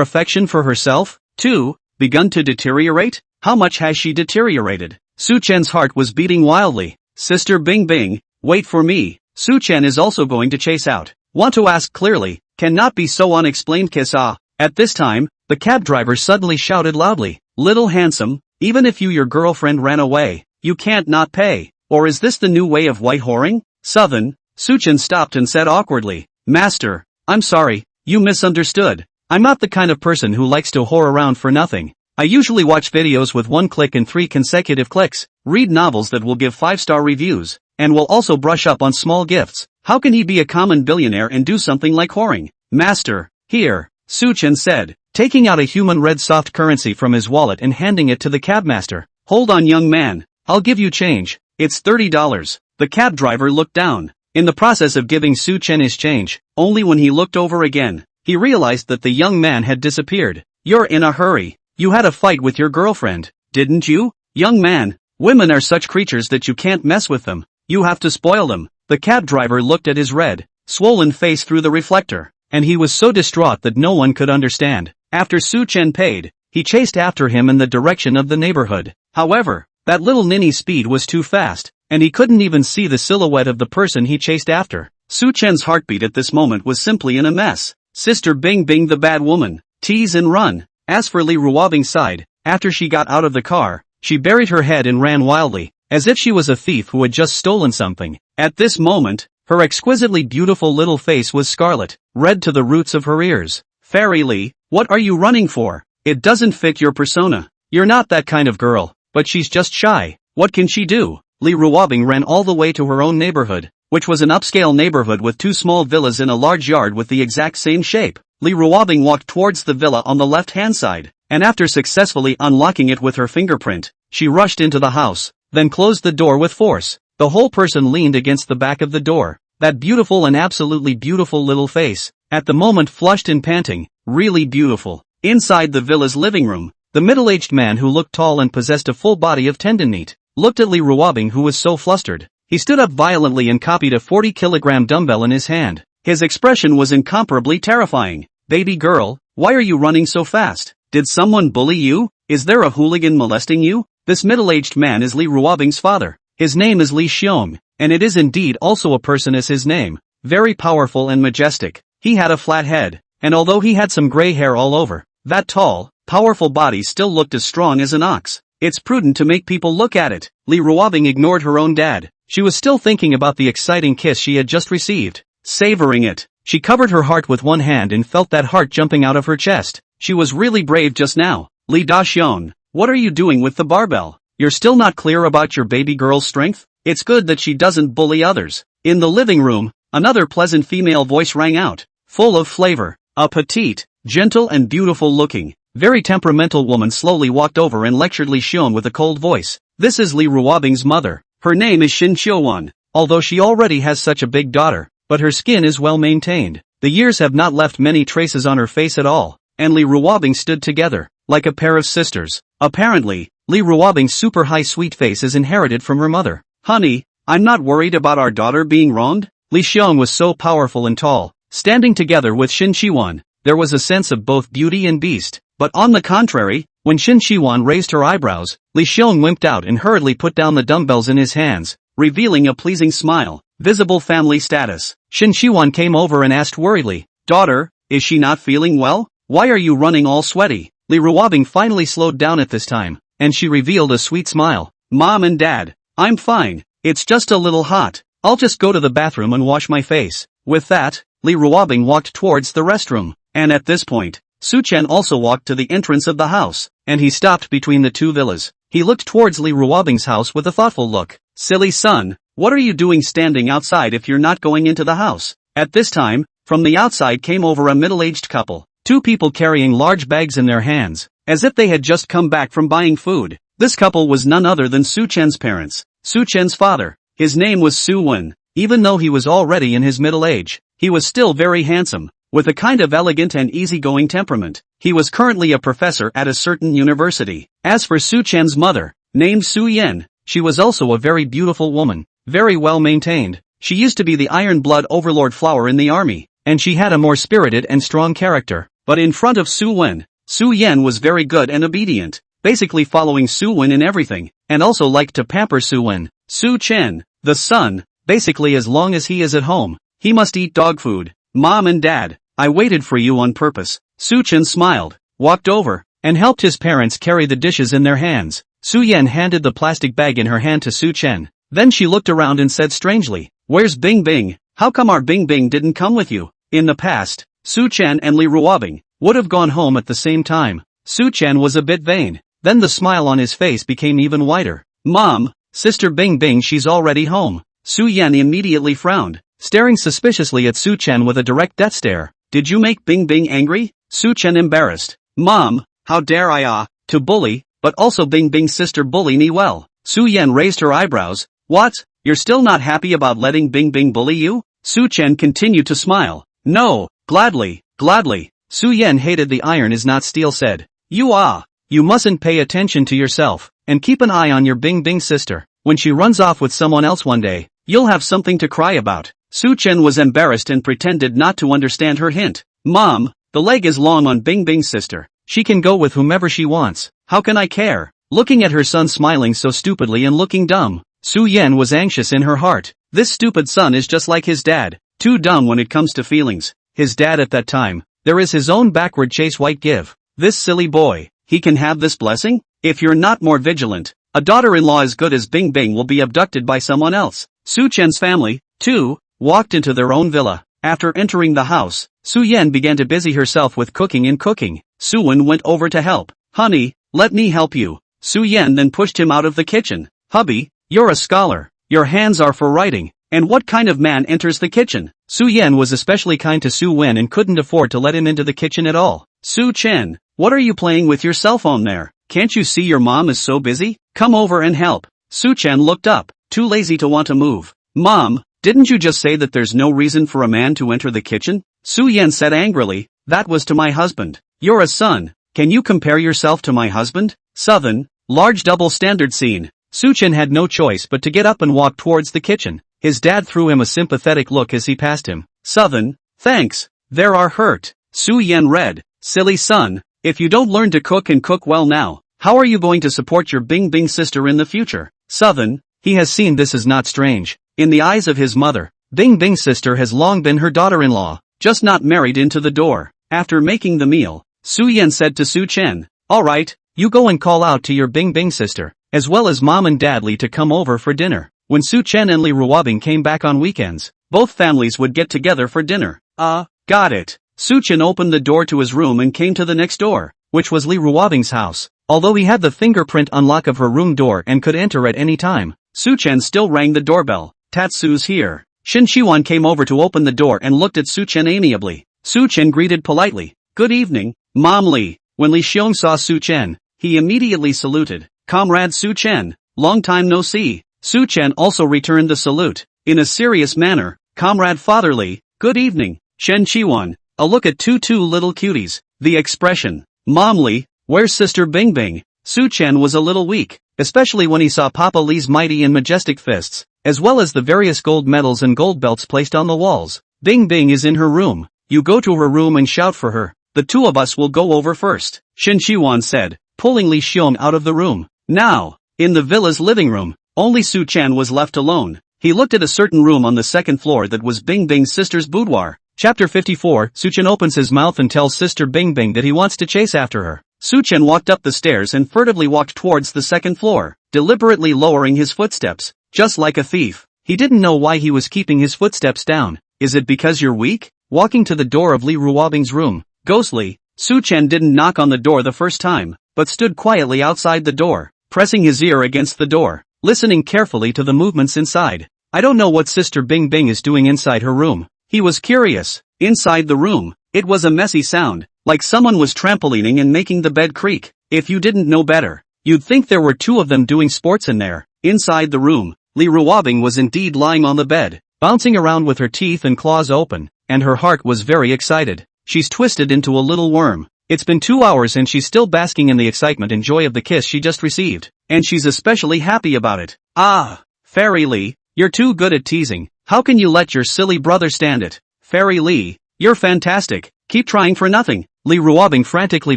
S1: affection for herself, too, begun to deteriorate? How much has she deteriorated? Su Chen's heart was beating wildly. Sister Bing Bing, wait for me. Su Chen is also going to chase out. Want to ask clearly, cannot be so unexplained kiss ah. At this time, the cab driver suddenly shouted loudly, little handsome, even if your girlfriend ran away, you can't not pay. Or is this the new way of white whoring? Southern, Su Chen stopped and said awkwardly, Master, I'm sorry, you misunderstood. I'm not the kind of person who likes to whore around for nothing. I usually watch videos with 1 click and 3 consecutive clicks, read novels that will give 5-star reviews, and will also brush up on small gifts. How can he be a common billionaire and do something like whoring? Master, here, Su Chen said, taking out a human red soft currency from his wallet and handing it to the cabmaster. Hold on young man, I'll give you change. It's $30. The cab driver looked down, in the process of giving Su Chen his change. Only when he looked over again, he realized that the young man had disappeared. You're in a hurry. You had a fight with your girlfriend, didn't you? Young man, women are such creatures that you can't mess with them. You have to spoil them. The cab driver looked at his red, swollen face through the reflector, and he was so distraught that no one could understand. After Su Chen paid, he chased after him in the direction of the neighborhood. However, that little ninny's speed was too fast, and he couldn't even see the silhouette of the person he chased after. Su Chen's heartbeat at this moment was simply in a mess. Sister Bing Bing the bad woman, tease and run. As for Li Ruobing's side, after she got out of the car, she buried her head and ran wildly. as if she was a thief who had just stolen something. At this moment, her exquisitely beautiful little face was scarlet, red to the roots of her ears. Fairy Lee, what are you running for? It doesn't fit your persona. You're not that kind of girl, but she's just shy. What can she do? Lee Ruobing ran all the way to her own neighborhood, which was an upscale neighborhood with 2 small villas in a large yard with the exact same shape. Lee Ruobing walked towards the villa on the left-hand side, and after successfully unlocking it with her fingerprint, she rushed into the house, then closed the door with force. The whole person leaned against the back of the door. That beautiful and absolutely beautiful little face, at the moment flushed and panting, really beautiful. Inside the villa's living room, the middle-aged man who looked tall and possessed a full body of tendonite, looked at Lee Ruobing, who was so flustered. He stood up violently and copied a 40-kilogram dumbbell in his hand. His expression was incomparably terrifying. Baby girl, why are you running so fast? Did someone bully you? Is there a hooligan molesting you? This middle-aged man is Lee Ruobing's father. His name is Lee Xiong, and it is indeed also a person as his name. Very powerful and majestic. He had a flat head, and although he had some gray hair all over, that tall, powerful body still looked as strong as an ox. It's prudent to make people look at it. Lee Ruobing ignored her own dad. She was still thinking about the exciting kiss she had just received. Savoring it, she covered her heart with one hand and felt that heart jumping out of her chest. She was really brave just now. Lee Da-xion, what are you doing with the barbell? You're still not clear about your baby girl's strength? It's good that she doesn't bully others. In the living room, another pleasant female voice rang out, full of flavor. A petite, gentle and beautiful looking, very temperamental woman slowly walked over and lectured Lee Xiong with a cold voice. This is Lee Ruobing's mother. Her name is Shin Qiuwan. Although she already has such a big daughter, but her skin is well maintained. The years have not left many traces on her face at all, and Lee Ruobing stood together, like a pair of sisters. Apparently, Lee Ruobing's super high sweet face is inherited from her mother. Honey, I'm not worried about our daughter being wronged. Lee Xiong was so powerful and tall. Standing together with Shin Qiuwan, there was a sense of both beauty and beast. But on the contrary, when Shin Qiuwan raised her eyebrows, Lee Xiong wimped out and hurriedly put down the dumbbells in his hands, revealing a pleasing smile. Visible family status. Shin Qiuwan came over and asked worriedly, Daughter, is she not feeling well? Why are you running all sweaty? Lee Ruobing finally slowed down at this time, and she revealed a sweet smile. Mom and Dad, I'm fine. It's just a little hot. I'll just go to the bathroom and wash my face. With that, Lee Ruobing walked towards the restroom, and at this point, Su Chen also walked to the entrance of the house, and he stopped between the 2 villas. He looked towards Lee Ruobing's house with a thoughtful look. Silly son, what are you doing standing outside if you're not going into the house? At this time, from the outside came over a middle-aged couple, 2 people carrying large bags in their hands, as if they had just come back from buying food. This couple was none other than Su Chen's parents, Su Chen's father. His name was Su Wen. Even though he was already in his middle age, he was still very handsome, with a kind of elegant and easygoing temperament. He was currently a professor at a certain university. As for Su Chen's mother, named Su Yan, she was also a very beautiful woman, very well maintained. She used to be the Iron Blood Overlord flower in the army, and she had a more spirited and strong character. But in front of Su Wen, Su Yan was very good and obedient, basically following Su Wen in everything, and also liked to pamper Su Wen. Su Chen, the son, basically as long as he is at home, he must eat dog food. Mom and Dad, I waited for you on purpose. Su Chen smiled, walked over, and helped his parents carry the dishes in their hands. Su Yan handed the plastic bag in her hand to Su Chen. Then she looked around and said strangely, Where's Bing Bing? How come our Bing Bing didn't come with you? In the past, Su Chen and Lee Ruobing would have gone home at the same time. Su Chen was a bit vain. Then the smile on his face became even wider. Mom, Sister Bing Bing, she's already home. Su Yan immediately frowned, staring suspiciously at Su Chen with a direct death stare. Did you make Bing Bing angry? Su Chen embarrassed. Mom, how dare I to bully, but also Bing Bing's sister bully me? Well, Su Yan raised her eyebrows. What? You're still not happy about letting Bing Bing bully you? Su Chen continued to smile. No, gladly, gladly. Su Yan hated the iron is not steel said. You mustn't pay attention to yourself, and keep an eye on your Bing Bing sister. When she runs off with someone else one day, you'll have something to cry about. Su Chen was embarrassed and pretended not to understand her hint. Mom, the leg is long on Bing Bing's sister. She can go with whomever she wants. How can I care? Looking at her son smiling so stupidly and looking dumb, Su Yan was anxious in her heart. This stupid son is just like his dad, too dumb when it comes to feelings. His dad at that time, there is his own backward chase white give. This silly boy, he can have this blessing? If you're not more vigilant, A daughter-in-law as good as Bing Bing will be abducted by someone else. Su Chen's family, too, walked into their own villa. After entering the house, Su Yan began to busy herself with cooking. Su Wen went over to help. Honey, let me help you. Su Yan then pushed him out of the kitchen. Hubby, you're a scholar. Your hands are for writing. And what kind of man enters the kitchen? Su Yan was especially kind to Su Wen and couldn't afford to let him into the kitchen at all. Su Chen, what are you playing with your cell phone there? Can't you see your mom is so busy? Come over and help. Su Chen looked up, too lazy to want to move. Mom, didn't you just say that there's no reason for a man to enter the kitchen? Su Yan said angrily, that was to my husband. You're a son. Can you compare yourself to my husband? Southern, large double standard scene. Su Chen had no choice but to get up and walk towards the kitchen. His dad threw him a sympathetic look as he passed him. Southern, thanks. There are hurt. Su Yan read, silly son, if you don't learn to cook and cook well now, how are you going to support your Bing Bing sister in the future? Southern, he has seen this is not strange. In the eyes of his mother, Bing Bing's sister has long been her daughter-in-law, just not married into the door. After making the meal, Su Yan said to Su Chen, alright, you go and call out to your Bing Bing sister, as well as mom and dad Li to come over for dinner. When Su Chen and Li Ruobing came back on weekends, both families would get together for dinner. Got it. Su Chen opened the door to his room and came to the next door, which was Li Ruobing's house. Although he had the fingerprint unlock of her room door and could enter at any time, Su Chen still rang the doorbell. Tatsu's here. Shin Shiwan came over to open the door and looked at Su Chen amiably. Su Chen greeted politely. Good evening, Mom Li. When Li Xiong saw Su Chen, he immediately saluted. Comrade Su Chen, long time no see. Su Chen also returned the salute. In a serious manner, Comrade Father Li, good evening. Shen Shiwan, a look at two little cuties. The expression, Mom Li, where's Sister Bing Bing? Su Chen was a little weak, especially when he saw Papa Li's mighty and majestic fists, as well as the various gold medals and gold belts placed on the walls. Bing Bing is in her room. You go to her room and shout for her. The two of us will go over first, Shin Shiwan said, pulling Li Xiong out of the room. Now, in the villa's living room, only Su Chen was left alone. He looked at a certain room on the second floor that was Bing Bing's sister's boudoir. Chapter 54, Su Chen opens his mouth and tells Sister Bing Bing that he wants to chase after her. Su Chen walked up the stairs and furtively walked towards the second floor, deliberately lowering his footsteps, just like a thief. He didn't know why he was keeping his footsteps down. Is it because you're weak? Walking to the door of Li Ruobing's room, ghostly, Su Chen didn't knock on the door the first time, but stood quietly outside the door, pressing his ear against the door, listening carefully to the movements inside. I don't know what Sister Bing Bing is doing inside her room. He was curious. Inside the room, it was a messy sound, like someone was trampolining and making the bed creak. If you didn't know better, you'd think there were two of them doing sports in there. Inside the room, Li Ruobing was indeed lying on the bed, bouncing around with her teeth and claws open, and her heart was very excited. She's twisted into a little worm. It's been 2 hours and she's still basking in the excitement and joy of the kiss she just received, and she's especially happy about it. Ah, Fairy Li, you're too good at teasing. How can you let your silly brother stand it? Fairy Li, you're fantastic. Keep trying for nothing. Li Ruobing frantically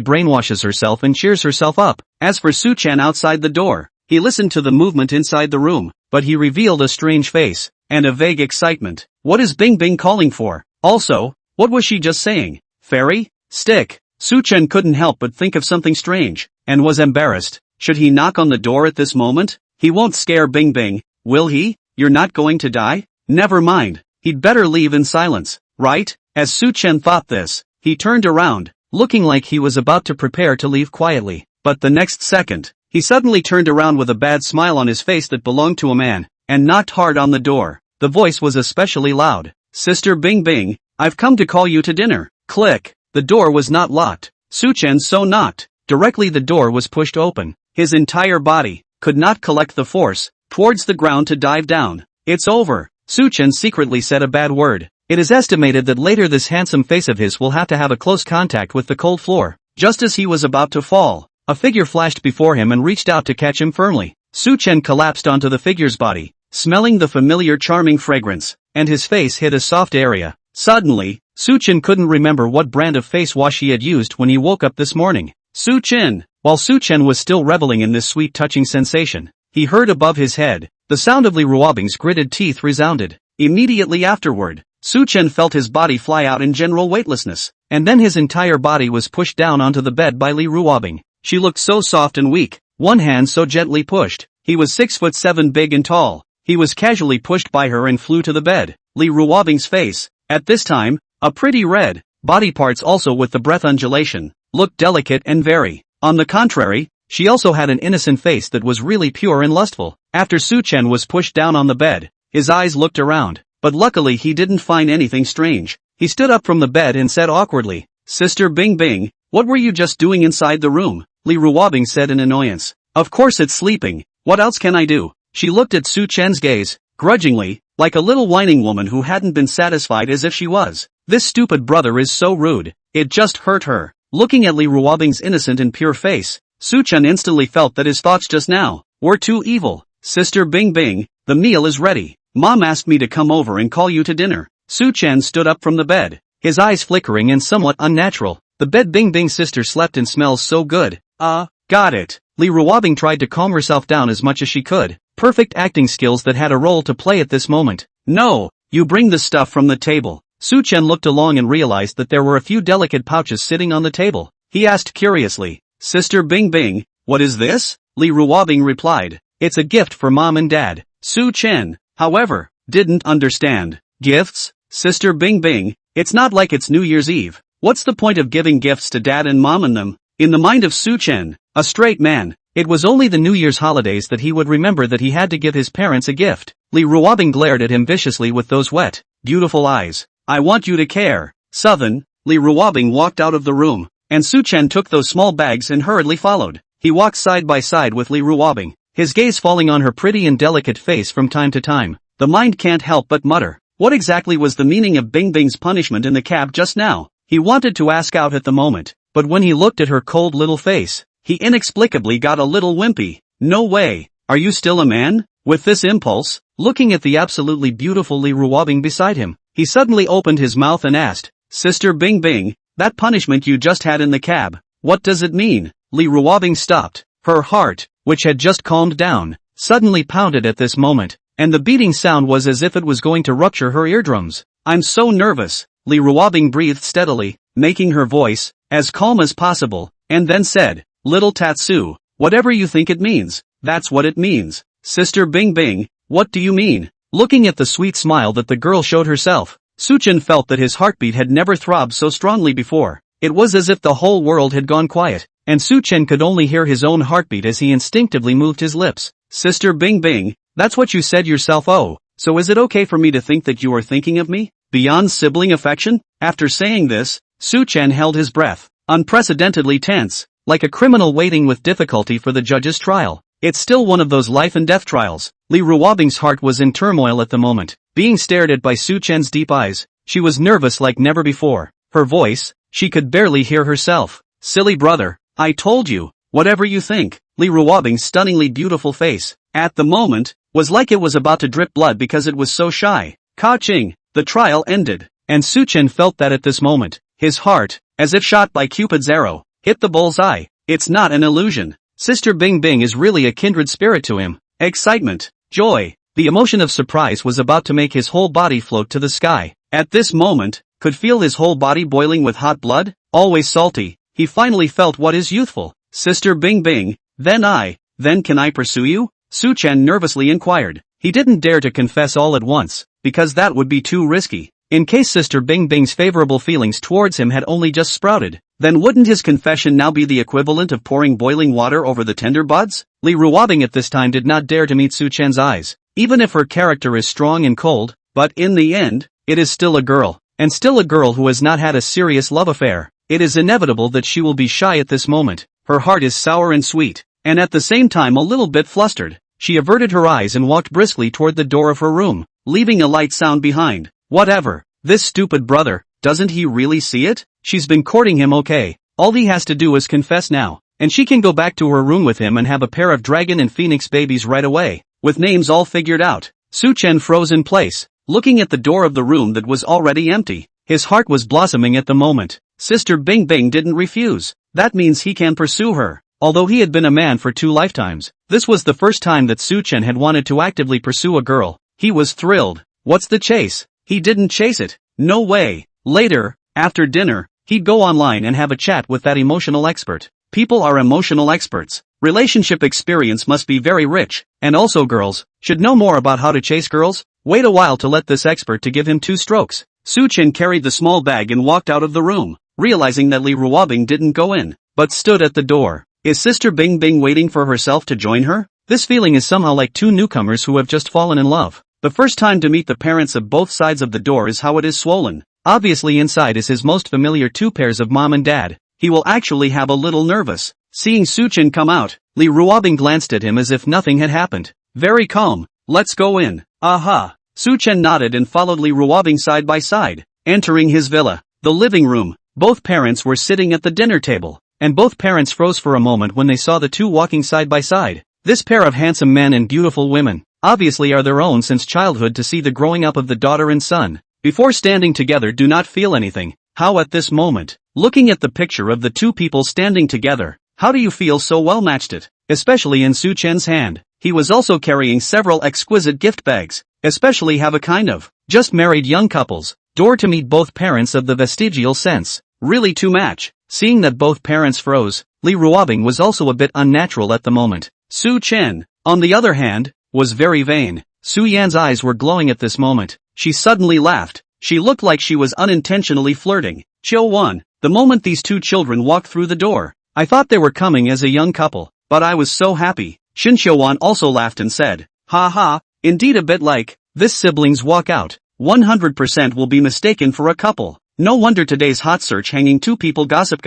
S1: brainwashes herself and cheers herself up. As for Su Chen outside the door, he listened to the movement inside the room, but he revealed a strange face, and a vague excitement. What is Bing Bing calling for? Also, what was she just saying? Fairy? Stick. Su Chen couldn't help but think of something strange, and was embarrassed. Should he knock on the door at this moment? He won't scare Bing Bing, will he? You're not going to die? Never mind. He'd better leave in silence, right? As Su Chen thought this, he turned around, looking like he was about to prepare to leave quietly. But the next second, he suddenly turned around with a bad smile on his face that belonged to a man, and knocked hard on the door. The voice was especially loud. Sister Bing Bing, I've come to call you to dinner. Click. The door was not locked. Su Chen so knocked. Directly the door was pushed open. His entire body could not collect the force towards the ground to dive down. It's over. Su Chen secretly said a bad word. It is estimated that later this handsome face of his will have to have a close contact with the cold floor. Just as he was about to fall, a figure flashed before him and reached out to catch him firmly. Su Chen collapsed onto the figure's body, smelling the familiar charming fragrance, and his face hit a soft area. Suddenly, Su Chen couldn't remember what brand of face wash he had used when he woke up this morning. Su Chen! While Su Chen was still reveling in this sweet touching sensation, he heard above his head, the sound of Li Ruobing's gritted teeth resounded. Immediately afterward, Su Chen felt his body fly out in general weightlessness, and then his entire body was pushed down onto the bed by Li Ruobing. She looked so soft and weak, one hand so gently pushed, He was 6'7" big and tall. He was casually pushed by her and flew to the bed. Li Ruobing's face, at this time, a pretty red, body parts also with the breath undulation, looked delicate and very. On the contrary, she also had an innocent face that was really pure and lustful. After Su Chen was pushed down on the bed, his eyes looked around, but luckily he didn't find anything strange. He stood up from the bed and said awkwardly, "Sister Bing Bing, what were you just doing inside the room?" Li Ruobing said in annoyance. "Of course it's sleeping, what else can I do?" She looked at Su Chen's gaze, grudgingly, like a little whining woman who hadn't been satisfied as if she was. This stupid brother is so rude, it just hurt her. Looking at Li Ruobing's innocent and pure face, Su Chen instantly felt that his thoughts just now were too evil. "Sister Bing Bing, the meal is ready. Mom asked me to come over and call you to dinner." Su Chen stood up from the bed, his eyes flickering and somewhat unnatural. "The bed Bing Bing's sister slept in smells so good." Got it. Li Ruobing tried to calm herself down as much as she could. Perfect acting skills that had a role to play at this moment. "No, you bring the stuff from the table." Su Chen looked along and realized that there were a few delicate pouches sitting on the table. He asked curiously, "Sister Bing Bing, what is this?" Li Ruobing replied, "It's a gift for Mom and Dad." Su Chen, however, didn't understand. "Gifts? Sister Bing Bing, it's not like it's New Year's Eve. What's the point of giving gifts to Dad and Mom and them?" In the mind of Su Chen, a straight man, it was only the New Year's holidays that he would remember that he had to give his parents a gift. Li Ruobing glared at him viciously with those wet, beautiful eyes. "I want you to care." Southern, Li Ruobing walked out of the room, and Su Chen took those small bags and hurriedly followed. He walked side by side with Li Ruobing, his gaze falling on her pretty and delicate face from time to time. The mind can't help but mutter, what exactly was the meaning of Bing Bing's punishment in the cab just now? He wanted to ask out at the moment, but when he looked at her cold little face, he inexplicably got a little wimpy. "No way, are you still a man?" With this impulse, looking at the absolutely beautiful Li Ruobing beside him, he suddenly opened his mouth and asked, "Sister Bing Bing, that punishment you just had in the cab, what does it mean?" Li Ruobing stopped. Her heart, which had just calmed down, suddenly pounded at this moment, and the beating sound was as if it was going to rupture her eardrums. "I'm so nervous." Li Ruobing breathed steadily, making her voice as calm as possible, and then said, "Little Tatsu, whatever you think it means, that's what it means." "Sister Bing Bing, what do you mean?" Looking at the sweet smile that the girl showed herself, Su Chen felt that his heartbeat had never throbbed so strongly before. It was as if the whole world had gone quiet, and Su Chen could only hear his own heartbeat as he instinctively moved his lips. "Sister Bing Bing, that's what you said yourself. Oh, so is it okay for me to think that you are thinking of me? Beyond sibling affection?" After saying this, Su Chen held his breath, unprecedentedly tense, like a criminal waiting with difficulty for the judge's trial. It's still one of those life and death trials. Li Ruobing's heart was in turmoil at the moment. Being stared at by Su Chen's deep eyes, she was nervous like never before. Her voice, she could barely hear herself. "Silly brother, I told you, whatever you think." Li Ruobing's stunningly beautiful face, at the moment, was like it was about to drip blood because it was so shy. Ka-ching, the trial ended, and Su Chen felt that at this moment, his heart, as if shot by Cupid's arrow, hit the bullseye. It's not an illusion. Sister Bing Bing is really a kindred spirit to him. Excitement, joy, the emotion of surprise was about to make his whole body float to the sky. At this moment, could feel his whole body boiling with hot blood, always salty. He finally felt what is youthful. "Sister Bing Bing, then can I pursue you?" Su Chen nervously inquired. He didn't dare to confess all at once, because that would be too risky. In case Sister Bing Bing's favorable feelings towards him had only just sprouted, then wouldn't his confession now be the equivalent of pouring boiling water over the tender buds? Li Ruobing at this time did not dare to meet Su Chen's eyes, even if her character is strong and cold, but in the end, it is still a girl, and still a girl who has not had a serious love affair. It is inevitable that she will be shy at this moment. Her heart is sour and sweet, and at the same time a little bit flustered. She averted her eyes and walked briskly toward the door of her room, leaving a light sound behind. Whatever. This stupid brother, doesn't he really see it? She's been courting him, okay. All he has to do is confess now, and she can go back to her room with him and have a pair of dragon and phoenix babies right away, with names all figured out. Su Chen froze in place, looking at the door of the room that was already empty. His heart was blossoming at the moment. Sister Bing Bing didn't refuse. That means he can pursue her. Although he had been a man for 2 lifetimes, this was the first time that Su Chen had wanted to actively pursue a girl. He was thrilled. What's the chase? He didn't chase it. No way. Later, after dinner, he'd go online and have a chat with that emotional expert. People are emotional experts. Relationship experience must be very rich, and also girls should know more about how to chase girls. Wait a while to let this expert to give him 2 strokes. Su-chin carried the small bag and walked out of the room, realizing that Li Ruobing didn't go in, but stood at the door. Is Sister Bing Bing waiting for herself to join her? This feeling is somehow like 2 newcomers who have just fallen in love. The first time to meet the parents of both sides of the door is how it is swollen. Obviously inside is his most familiar 2 pairs of mom and dad. He will actually have a little nervous. Seeing Su-chin come out, Li Ruobing glanced at him as if nothing had happened. Very calm. Let's go in. Aha. Su-chin nodded and followed Li Ruobing side by side, entering his villa. The living room. Both parents were sitting at the dinner table, and both parents froze for a moment when they saw the 2 walking side by side. This pair of handsome men and beautiful women, obviously are their own since childhood to see the growing up of the daughter and son. Before standing together do not feel anything. How at this moment, looking at the picture of the 2 people standing together, how do you feel so well matched it? Especially in Su-chin's hand. He was also carrying several exquisite gift bags, especially have a kind of just married young couples door to meet both parents of the vestigial sense. Really to match. Seeing that both parents froze, Li Ruobing was also a bit unnatural at the moment. Su-chin, on the other hand, was very vain. Su-yan's eyes were glowing at this moment. She suddenly laughed. She looked like she was unintentionally flirting. Chill-won, the moment these 2 children walked through the door, I thought they were coming as a young couple, but I was so happy. Shin Chill-won also laughed and said, ha ha, indeed a bit like, this siblings walk out, 100% will be mistaken for a couple. No wonder today's hot search hanging 2 people gossip.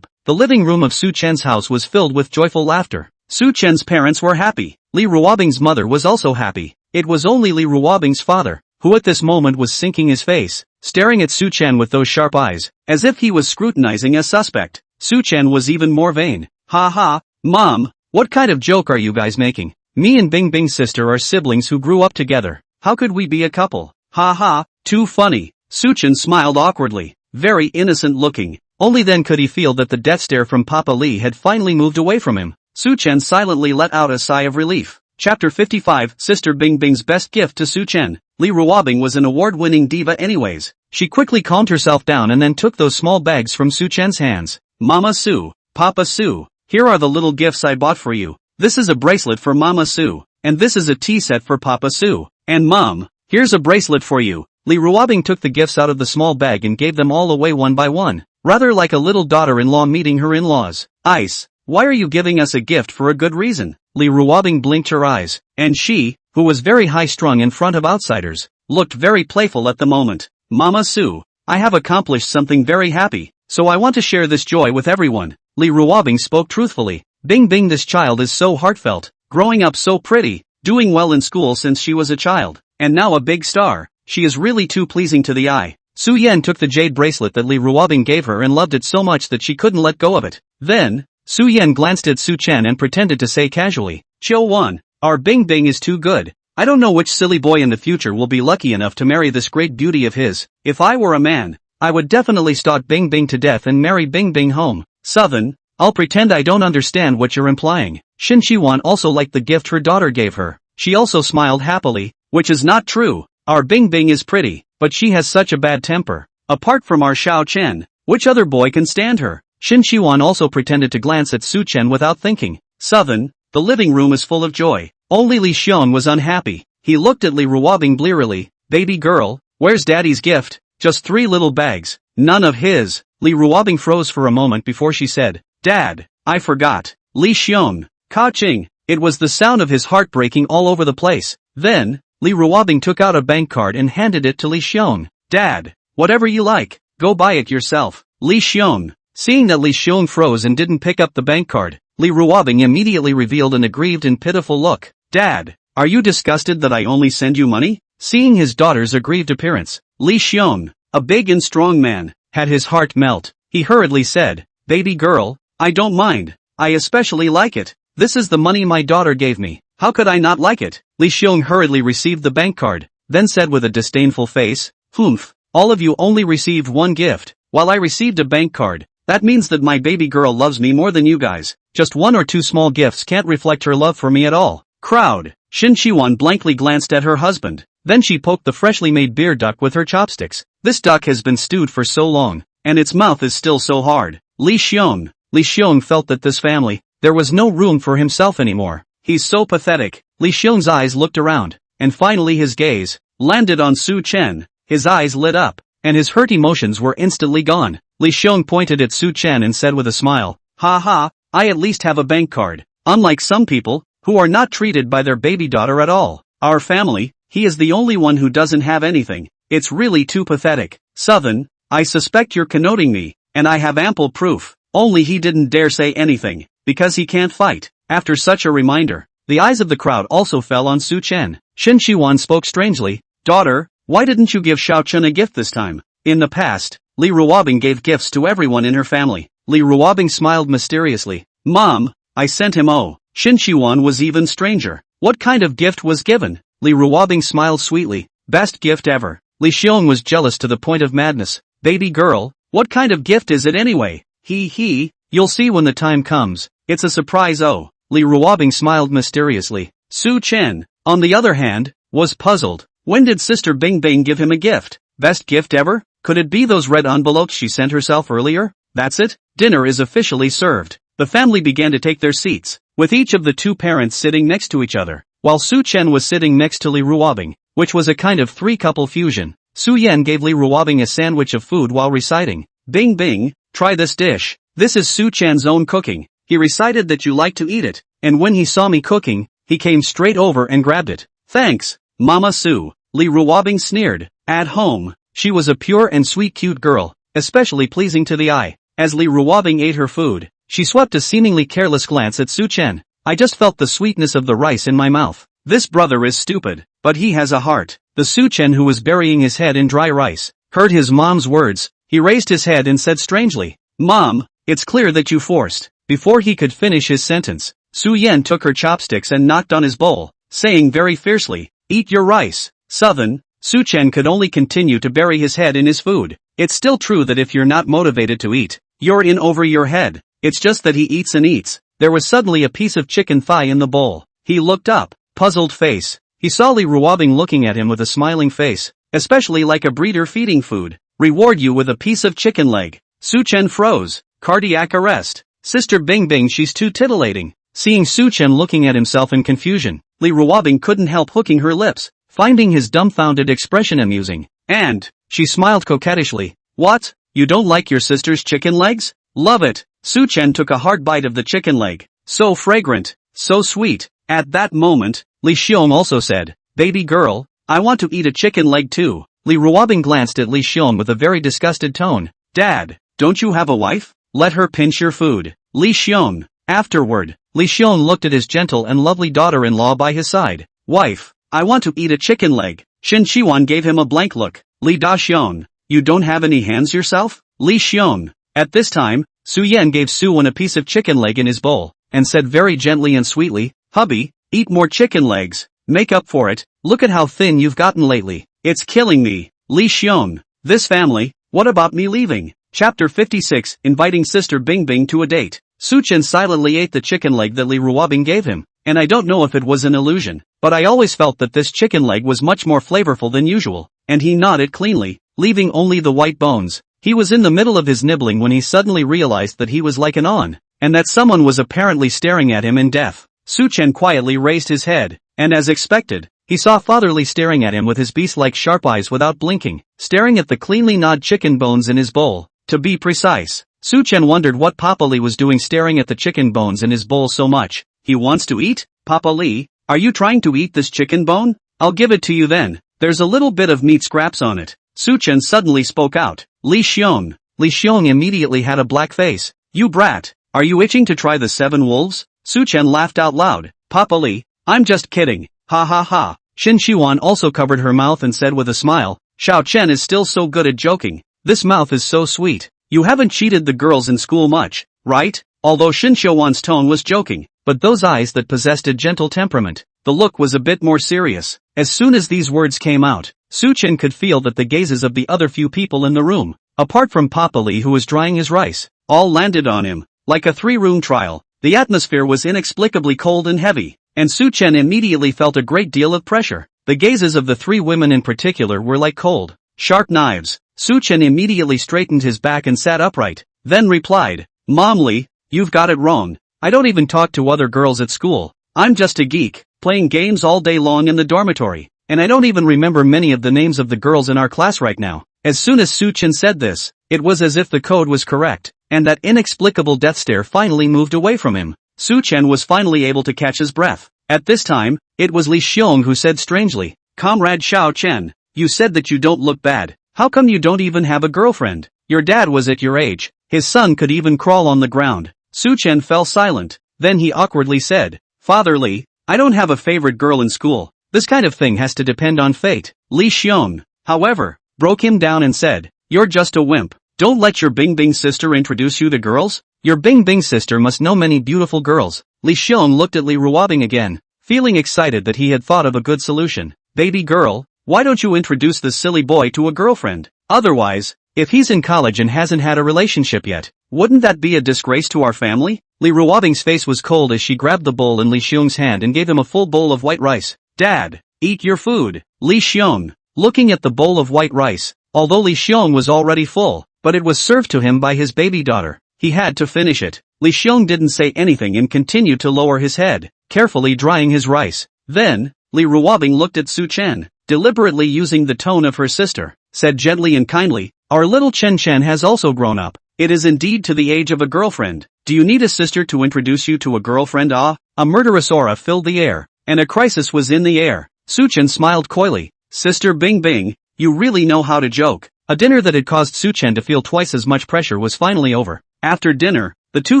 S1: The living room of Su-chen's house was filled with joyful laughter. Su-chen's parents were happy. Li Ruobing's mother was also happy. It was only Li Ruobing's father, who at this moment was sinking his face, staring at Su-chen with those sharp eyes, as if he was scrutinizing a suspect. Su-chen was even more vain. Ha ha, Mom, what kind of joke are you guys making? Me and Bing Bing's sister are siblings who grew up together. How could we be a couple? Ha ha, too funny. Su-chen smiled awkwardly, very innocent looking. Only then could he feel that the death stare from Papa Li had finally moved away from him. Su-chen silently let out a sigh of relief. Chapter 55, Sister Bing Bing's best gift to Su-chen. Li Ruobing was an award-winning diva anyways. She quickly calmed herself down and then took those small bags from Su-chen's hands. Mama Su, Papa Su, here are the little gifts I bought for you. This is a bracelet for Mama Su, and this is a tea set for Papa Su. And Mom, here's a bracelet for you. Li Ruobing took the gifts out of the small bag and gave them all away one by one, rather like a little daughter-in-law meeting her in-laws. Ice, why are you giving us a gift for a good reason? Li Ruobing blinked her eyes, and she, who was very high-strung in front of outsiders, looked very playful at the moment. Mama Su, I have accomplished something very happy, so I want to share this joy with everyone. Li Ruobing spoke truthfully. Bing Bing, this child is so heartfelt, growing up so pretty, doing well in school since she was a child, and now a big star. She is really too pleasing to the eye. Su Yan took the jade bracelet that Li Ruobing gave her and loved it so much that she couldn't let go of it. Then, Su Yan glanced at Su Chen and pretended to say casually, Chill-won, our Bing Bing is too good. I don't know which silly boy in the future will be lucky enough to marry this great beauty of his. If I were a man, I would definitely stalk Bing Bing to death and marry Bing Bing home. Southern, I'll pretend I don't understand what you're implying. Shin Chi-wan also liked the gift her daughter gave her. She also smiled happily, which is not true. Our Bing Bing is pretty, but she has such a bad temper. Apart from our Xiao Chen, which other boy can stand her? Shin Chi-wan also pretended to glance at Su Chen without thinking. Southern, the living room is full of joy. Only Li Xiong was unhappy. He looked at Li Ruobing blearily. Baby girl, where's daddy's gift? Just 3 little bags. None of his. Li Ruobing froze for a moment before she said, Dad, I forgot. Li Xiong. Ka-ching. It was the sound of his heart breaking all over the place. Then, Li Ruobing took out a bank card and handed it to Li Xiong. Dad, whatever you like, go buy it yourself. Li Xiong. Seeing that Li Xiong froze and didn't pick up the bank card, Li Ruobing immediately revealed an aggrieved and pitiful look. Dad, are you disgusted that I only send you money? Seeing his daughter's aggrieved appearance, Li Xiong, a big and strong man, had his heart melt. He hurriedly said, Baby girl, I don't mind. I especially like it. This is the money my daughter gave me. How could I not like it? Li Xiong hurriedly received the bank card, then said with a disdainful face, Humph, all of you only received one gift, while I received a bank card. That means that my baby girl loves me more than you guys. Just 1 or 2 small gifts can't reflect her love for me at all. Crowd. Shin Chi-wan blankly glanced at her husband. Then she poked the freshly made beer duck with her chopsticks. This duck has been stewed for so long, and its mouth is still so hard. Li Xiong, Li Xiong felt that this family, there was no room for himself anymore. He's so pathetic. Li Xiong's eyes looked around, and finally his gaze landed on Su Chen. His eyes lit up, and his hurt emotions were instantly gone. Li Xiong pointed at Su Chen and said with a smile, "Ha ha, I at least have a bank card. Unlike some people, who are not treated by their baby daughter at all. Our family, he is the only one who doesn't have anything. It's really too pathetic. Southern, I suspect you're connoting me, and I have ample proof." Only he didn't dare say anything, because he can't fight. After such a reminder, the eyes of the crowd also fell on Su Chen. Shin Shiwan spoke strangely, "Daughter, why didn't you give Xiao Chen a gift this time? In the past, Li Ruobing gave gifts to everyone in her family." Li Ruobing smiled mysteriously. "Mom, I sent him Shin Shiwan was even stranger. What kind of gift was given?" Li Ruobing smiled sweetly. "Best gift ever." Li Xiong was jealous to the point of madness. "Baby girl, what kind of gift is it anyway?" You'll see when the time comes. It's a surprise Li Ruobing smiled mysteriously. Su Chen, on the other hand, was puzzled. When did Sister Bing Bing give him a gift? Best gift ever? Could it be those red envelopes she sent herself earlier? That's it. Dinner is officially served. The family began to take their seats, with each of the two parents sitting next to each other, while Su Chen was sitting next to Li Ruobing, which was a kind of three-couple fusion. Su Yan gave Li Ruobing a sandwich of food while reciting, "Bing Bing, try this dish. This is Su Chan's own cooking. He recited that you like to eat it, and when he saw me cooking, he came straight over and grabbed it." "Thanks, Mama Su," Li Ruobing sneered. At home, she was a pure and sweet cute girl, especially pleasing to the eye. As Li Ruobing ate her food, she swept a seemingly careless glance at Su Chen. "I just felt the sweetness of the rice in my mouth. This brother is stupid, but he has a heart." The Su Chen who was burying his head in dry rice heard his mom's words. He raised his head and said strangely, "Mom, it's clear that you forced." Before he could finish his sentence, Su Yan took her chopsticks and knocked on his bowl, saying very fiercely, "Eat your rice." Southern, Su Chen could only continue to bury his head in his food. It's still true that if you're not motivated to eat, you're in over your head. It's just that he eats and eats. There was suddenly a piece of chicken thigh in the bowl. He looked up, puzzled face. He saw Li Ruobing looking at him with a smiling face, especially like a breeder feeding food. "Reward you with a piece of chicken leg." Su Chen froze. Cardiac arrest. Sister Bing Bing, she's too titillating. Seeing Su Chen looking at himself in confusion, Li Ruobing couldn't help hooking her lips, finding his dumbfounded expression amusing. And she smiled coquettishly. "What? You don't like your sister's chicken legs?" "Love it." Su Chen took a hard bite of the chicken leg. "So fragrant, so sweet." At that moment, Li Xiong also said, "Baby girl, I want to eat a chicken leg too." Li Ruobing glanced at Li Xiong with a very disgusted tone. "Dad, don't you have a wife? Let her pinch your food." Li Xiong. Afterward, Li Xiong looked at his gentle and lovely daughter-in-law by his side. "Wife, I want to eat a chicken leg." Shin Shiwan gave him a blank look. "Li Da Xiong, you don't have any hands yourself?" Li Xiong. At this time, Su Yan gave Su Wen a piece of chicken leg in his bowl, and said very gently and sweetly, "Hubby, eat more chicken legs. Make up for it. Look at how thin you've gotten lately. It's killing me." Li Xiong. This family, what about me leaving? Chapter 56, Inviting Sister Bing Bing to a Date. Su Chen silently ate the chicken leg that Li Ruobing gave him, and I don't know if it was an illusion, but I always felt that this chicken leg was much more flavorful than usual, and he gnawed it cleanly, leaving only the white bones. He was in the middle of his nibbling when he suddenly realized that he was like an on, and that someone was apparently staring at him in death. Su Chen quietly raised his head, and as expected, he saw fatherly staring at him with his beast-like sharp eyes without blinking, staring at the cleanly gnawed chicken bones in his bowl. To be precise, Su Chen wondered what Papa Li was doing staring at the chicken bones in his bowl so much. "He wants to eat? Papa Li, are you trying to eat this chicken bone? I'll give it to you then. There's a little bit of meat scraps on it." Su Chen suddenly spoke out. "Li Xiong." Li Xiong immediately had a black face. "You brat, are you itching to try the 7 wolves?" Su Chen laughed out loud. "Papa Li, I'm just kidding. Ha ha ha." Shin Shiwan also covered her mouth and said with a smile, "Xiao Chen is still so good at joking. This mouth is so sweet. You haven't cheated the girls in school much, right?" Although Shin Shiwan's tone was joking, but those eyes that possessed a gentle temperament, the look was a bit more serious. As soon as these words came out, Su Chen could feel that the gazes of the other few people in the room, apart from Papa Li who was drying his rice, all landed on him. Like a 3-room trial, the atmosphere was inexplicably cold and heavy, and Su Chen immediately felt a great deal of pressure. The gazes of the 3 women in particular were like cold, sharp knives. Su Chen immediately straightened his back and sat upright, then replied, "Mom Li, you've got it wrong. I don't even talk to other girls at school. I'm just a geek, playing games all day long in the dormitory, and I don't even remember many of the names of the girls in our class right now. As soon as Su-chan said this, it was as if the code was correct, and that inexplicable death stare finally moved away from him. Su-chan was finally able to catch his breath. At this time, it was Li Xiong who said strangely, "Comrade Xiao-chen, you said that you don't look bad. How come you don't even have a girlfriend? Your dad was at your age. His son could even crawl on the ground." Su-chan fell silent. Then he awkwardly said, "Father Li, I don't have a favorite girl in school. This kind of thing has to depend on fate." Li Xiong, however, broke him down and said, "You're just a wimp. Don't let your Bing Bing sister introduce you to girls? Your Bing Bing sister must know many beautiful girls." Li Xiong looked at Li Ruobing again, feeling excited that he had thought of a good solution. "Baby girl, why don't you introduce this silly boy to a girlfriend? Otherwise, if he's in college and hasn't had a relationship yet, wouldn't that be a disgrace to our family?" Li Ruobing's face was cold as she grabbed the bowl in Li Xiong's hand and gave him a full bowl of white rice. "Dad, eat your food." Li Xiong, looking at the bowl of white rice, although Li Xiong was already full, but it was served to him by his baby daughter. He had to finish it. Li Xiong didn't say anything and continued to lower his head, carefully drying his rice. Then, Li Ruobing looked at Su-chan, deliberately using the tone of her sister, said gently and kindly, "Our little Chen-chan has also grown up. It is indeed to the age of a girlfriend. Do you need a sister to introduce you to a girlfriend?" Ah, a murderous aura filled the air, and a crisis was in the air. Su-chan smiled coyly. "Sister Bing Bing, you really know how to joke." A dinner that had caused Su-chan to feel twice as much pressure was finally over. After dinner, the two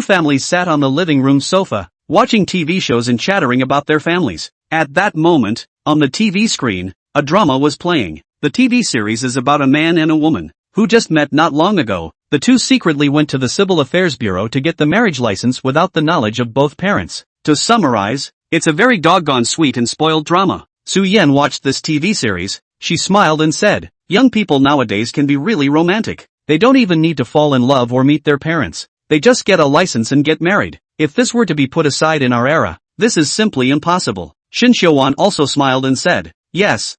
S1: families sat on the living room sofa, watching TV shows and chattering about their families. At that moment, on the TV screen, a drama was playing. The TV series is about a man and a woman who just met not long ago. The two secretly went to the Civil Affairs Bureau to get the marriage license without the knowledge of both parents. To summarize, it's a very doggone sweet and spoiled drama. Su Yen watched this TV series. She smiled and said, "Young people nowadays can be really romantic. They don't even need to fall in love or meet their parents. They just get a license and get married. If this were to be put aside in our era, this is simply impossible." Shin Xiaowan also smiled and said, Yes,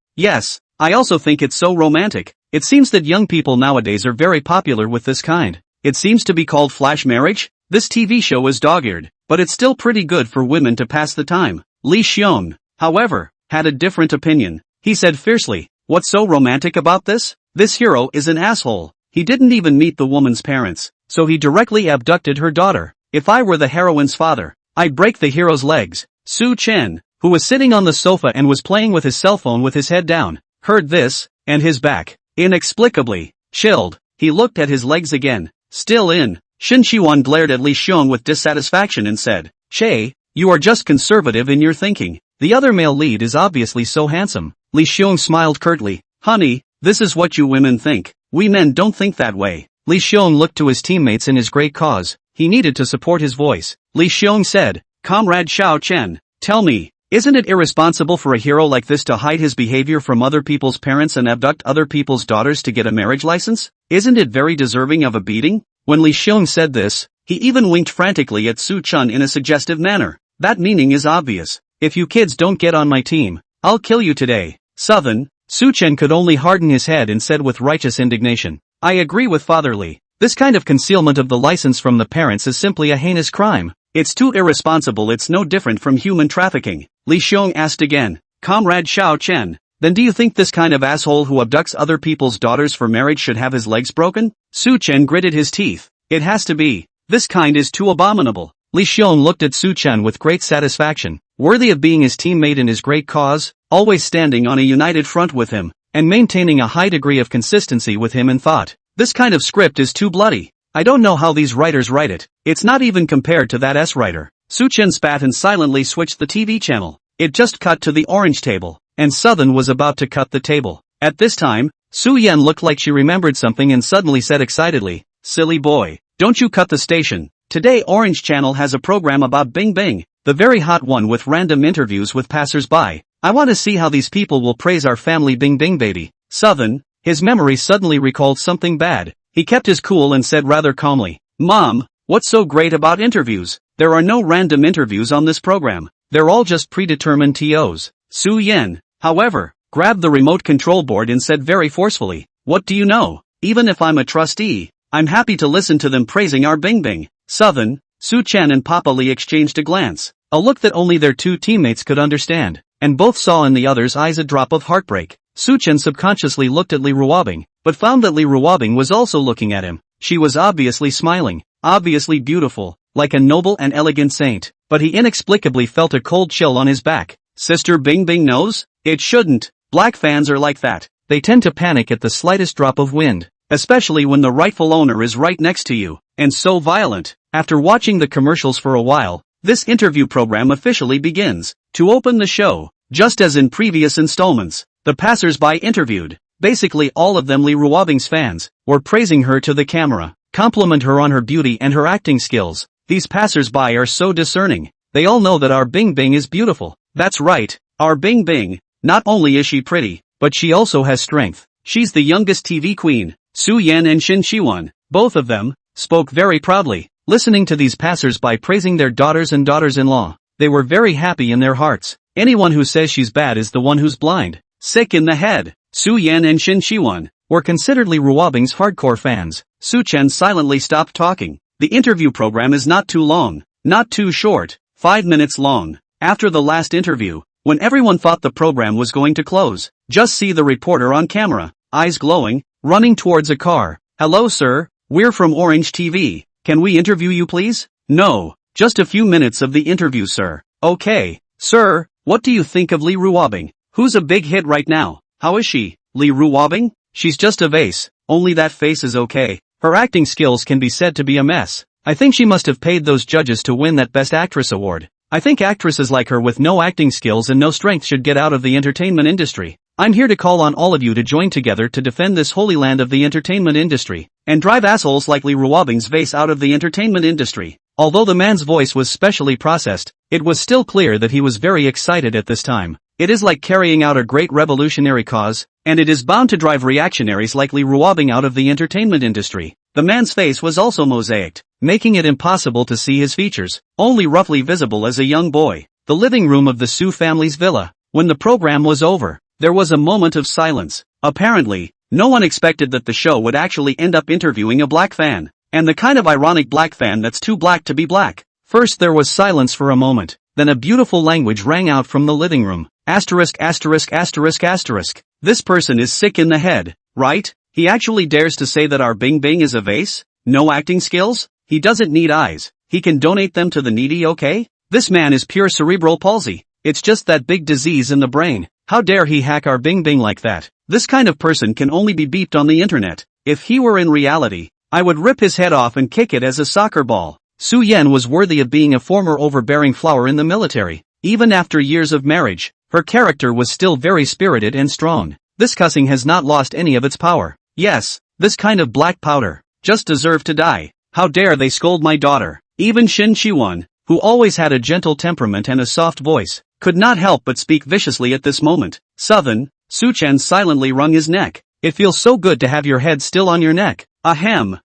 S1: I also think it's so romantic. It seems that young people nowadays are very popular with this kind. It seems to be called flash marriage. This TV show is dog-eared, but it's still pretty good for women to pass the time." Li Xiong, however, had a different opinion. He said fiercely, "What's so romantic about this? This hero is an asshole. He didn't even meet the woman's parents, so he directly abducted her daughter. If I were the heroine's father, I'd break the hero's legs." Su-chen, who was sitting on the sofa and was playing with his cell phone with his head down, heard this, and his back, inexplicably, chilled. He looked at his legs again. Still in. Shin Xiuan glared at Li Xiong with dissatisfaction and said, "Che, you are just conservative in your thinking. The other male lead is obviously so handsome." Li Xiong smiled curtly. "Honey, this is what you women think. We men don't think that way." Li Xiong looked to his teammates in his great cause. He needed to support his voice. Li Xiong said, "Comrade Xiao Chen, tell me, isn't it irresponsible for a hero like this to hide his behavior from other people's parents and abduct other people's daughters to get a marriage license? Isn't it very deserving of a beating?" When Li Xiong said this, he even winked frantically at Su-chan in a suggestive manner. "That meaning is obvious. If you kids don't get on my team, I'll kill you today." Southern, Su-chen could only harden his head and said with righteous indignation, "I agree with Father Li. This kind of concealment of the license from the parents is simply a heinous crime. It's too irresponsible. It's no different from human trafficking." Li Xiong asked again, "Comrade Xiao Chen, then do you think this kind of asshole who abducts other people's daughters for marriage should have his legs broken?" Su-chen gritted his teeth. "It has to be. This kind is too abominable." Li Xiong looked at Su-chen with great satisfaction, worthy of being his teammate in his great cause, always standing on a united front with him, and maintaining a high degree of consistency with him in thought. "This kind of script is too bloody. I don't know how these writers write it. It's not even compared to that S-writer." Su-chen spat and silently switched the TV channel. It just cut to the orange table, and Southern was about to cut the table. At this time, Su Yen looked like she remembered something and suddenly said excitedly, "Silly boy, don't you cut the station. Today Orange Channel has a program about Bing Bing, the very hot one with random interviews with passers-by. I want to see how these people will praise our family Bing Bing baby." Southern, his memory suddenly recalled something bad. He kept his cool and said rather calmly, "Mom, what's so great about interviews? There are no random interviews on this program. They're all just predetermined TOs." Su Yen, however, grabbed the remote control board and said very forcefully, "What do you know? Even if I'm a trustee, I'm happy to listen to them praising our Bing Bing." Southern, Su Chen and Papa Lee exchanged a glance, a look that only their two teammates could understand, and both saw in the other's eyes a drop of heartbreak. Su Chen subconsciously looked at Li Ruobing, but found that Li Ruobing was also looking at him. She was obviously smiling, obviously beautiful, like a noble and elegant saint, but he inexplicably felt a cold chill on his back. Sister Bing Bing knows? It shouldn't. Black fans are like that. They tend to panic at the slightest drop of wind, especially when the rightful owner is right next to you, and so violent. After watching the commercials for a while, this interview program officially begins. To open the show, just as in previous installments, the passers-by interviewed, basically all of them Li Ruobing's fans, were praising her to the camera, compliment her on her beauty and her acting skills. These passers-by are so discerning. They all know that our Bing Bing is beautiful. That's right, our Bing Bing. Not only is she pretty, but she also has strength. She's the youngest TV queen. Su Yan and Shin Shiwan, both of them, spoke very proudly, listening to these passers-by praising their daughters and daughters-in-law. They were very happy in their hearts. Anyone who says she's bad is the one who's blind. Sick in the head. Su Yan and Shin Shiwan were considered Li Ruobing's hardcore fans. Su Chen silently stopped talking. The interview program is not too long, not too short, 5 minutes long. After the last interview, when everyone thought the program was going to close, just see the reporter on camera, eyes glowing, running towards a car. Hello sir, we're from Orange TV. Can we interview you please? No, just a few minutes of the interview sir. Okay, sir, what do you think of Li Ruobing? Who's a big hit right now? How is she? Li Ruobing? She's just a vase, only that face is okay. Her acting skills can be said to be a mess. I think she must have paid those judges to win that Best Actress award. I think actresses like her with no acting skills and no strength should get out of the entertainment industry. I'm here to call on all of you to join together to defend this holy land of the entertainment industry, and drive assholes like Li Ruobing's vase out of the entertainment industry. Although the man's voice was specially processed, it was still clear that he was very excited at this time. It is like carrying out a great revolutionary cause, and it is bound to drive reactionaries like Li Ruobing out of the entertainment industry. The man's face was also mosaicked, making it impossible to see his features, only roughly visible as a young boy. The living room of the Su family's villa. When the program was over, there was a moment of silence. Apparently, no one expected that the show would actually end up interviewing a black fan, and the kind of ironic black fan that's too black to be black. First there was silence for a moment, then a beautiful language rang out from the living room. Asterisk asterisk asterisk asterisk. This person is sick in the head, right? He actually dares to say that our Bing Bing is a vase? No acting skills? He doesn't need eyes. He can donate them to the needy, okay? This man is pure cerebral palsy. It's just that big disease in the brain. How dare he hack our Bing Bing like that? This kind of person can only be beeped on the internet. If he were in reality, I would rip his head off and kick it as a soccer ball. Su Yan was worthy of being a former overbearing flower in the military. Even after years of marriage, her character was still very spirited and strong. This cussing has not lost any of its power. Yes, this kind of black powder just deserved to die. How dare they scold my daughter? Even Shin Shiwan, who always had a gentle temperament and a soft voice, could not help but speak viciously at this moment. Southern, Su Chen silently wrung his neck. It feels so good to have your head still on your neck. Ahem.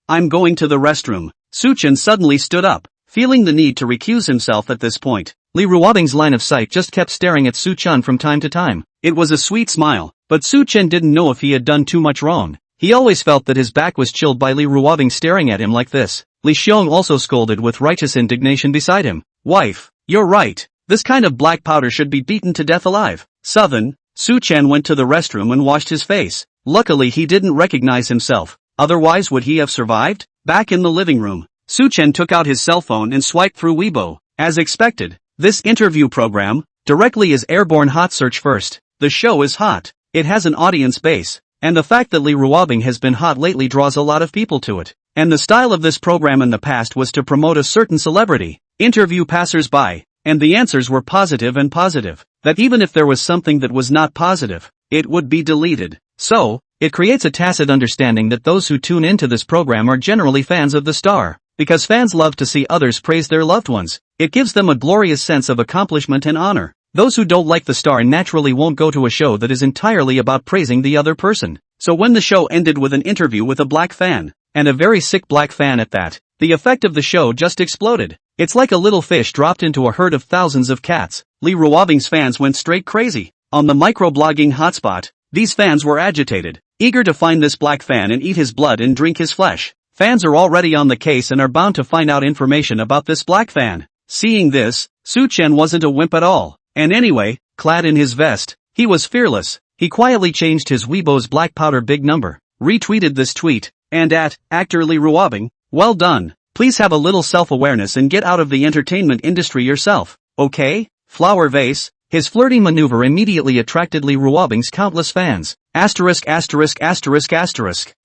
S1: I'm going to the restroom. Su Chen suddenly stood up, feeling the need to recuse himself at this point. Li Ruobing's line of sight just kept staring at Su Chen from time to time. It was a sweet smile, but Su Chen didn't know if he had done too much wrong. He always felt that his back was chilled by Li Ruobing staring at him like this. Li Xiong also scolded with righteous indignation beside him. Wife, you're right. This kind of black powder should be beaten to death alive. Southern, Su Chen went to the restroom and washed his face. Luckily he didn't recognize himself. Otherwise would he have survived? Back in the living room, Su Chen took out his cell phone and swiped through Weibo. As expected, this interview program directly is airborne hot search first. The show is hot. It has an audience base, and the fact that Li Ruobing has been hot lately draws a lot of people to it. And the style of this program in the past was to promote a certain celebrity, interview passers-by, and the answers were positive and positive. That even if there was something that was not positive, it would be deleted. So, it creates a tacit understanding that those who tune into this program are generally fans of the star. Because fans love to see others praise their loved ones, it gives them a glorious sense of accomplishment and honor. Those who don't like the star naturally won't go to a show that is entirely about praising the other person. So when the show ended with an interview with a black fan, and a very sick black fan at that, the effect of the show just exploded. It's like a little fish dropped into a herd of thousands of cats. Li Ruobing's fans went straight crazy. On the microblogging hotspot, these fans were agitated, eager to find this black fan and eat his blood and drink his flesh. Fans are already on the case and are bound to find out information about this black fan. Seeing this, Su Chen wasn't a wimp at all. And anyway, clad in his vest, he was fearless. He quietly changed his Weibo's black powder big number, retweeted this tweet, and actor Li Ruobing, well done. Please have a little self-awareness and get out of the entertainment industry yourself, okay? Flower vase. His flirty maneuver immediately attracted Li Ruobing's countless fans. Asterisk.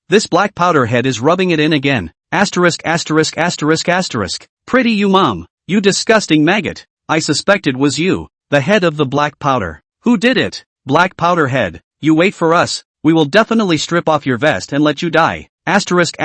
S1: This black powder head is rubbing it in again. Asterisk. Pretty you mom. You disgusting maggot. I suspect it was you, the head of the black powder. Who did it? Black powder head. You wait for us. We will definitely strip off your vest and let you die. Asterisk.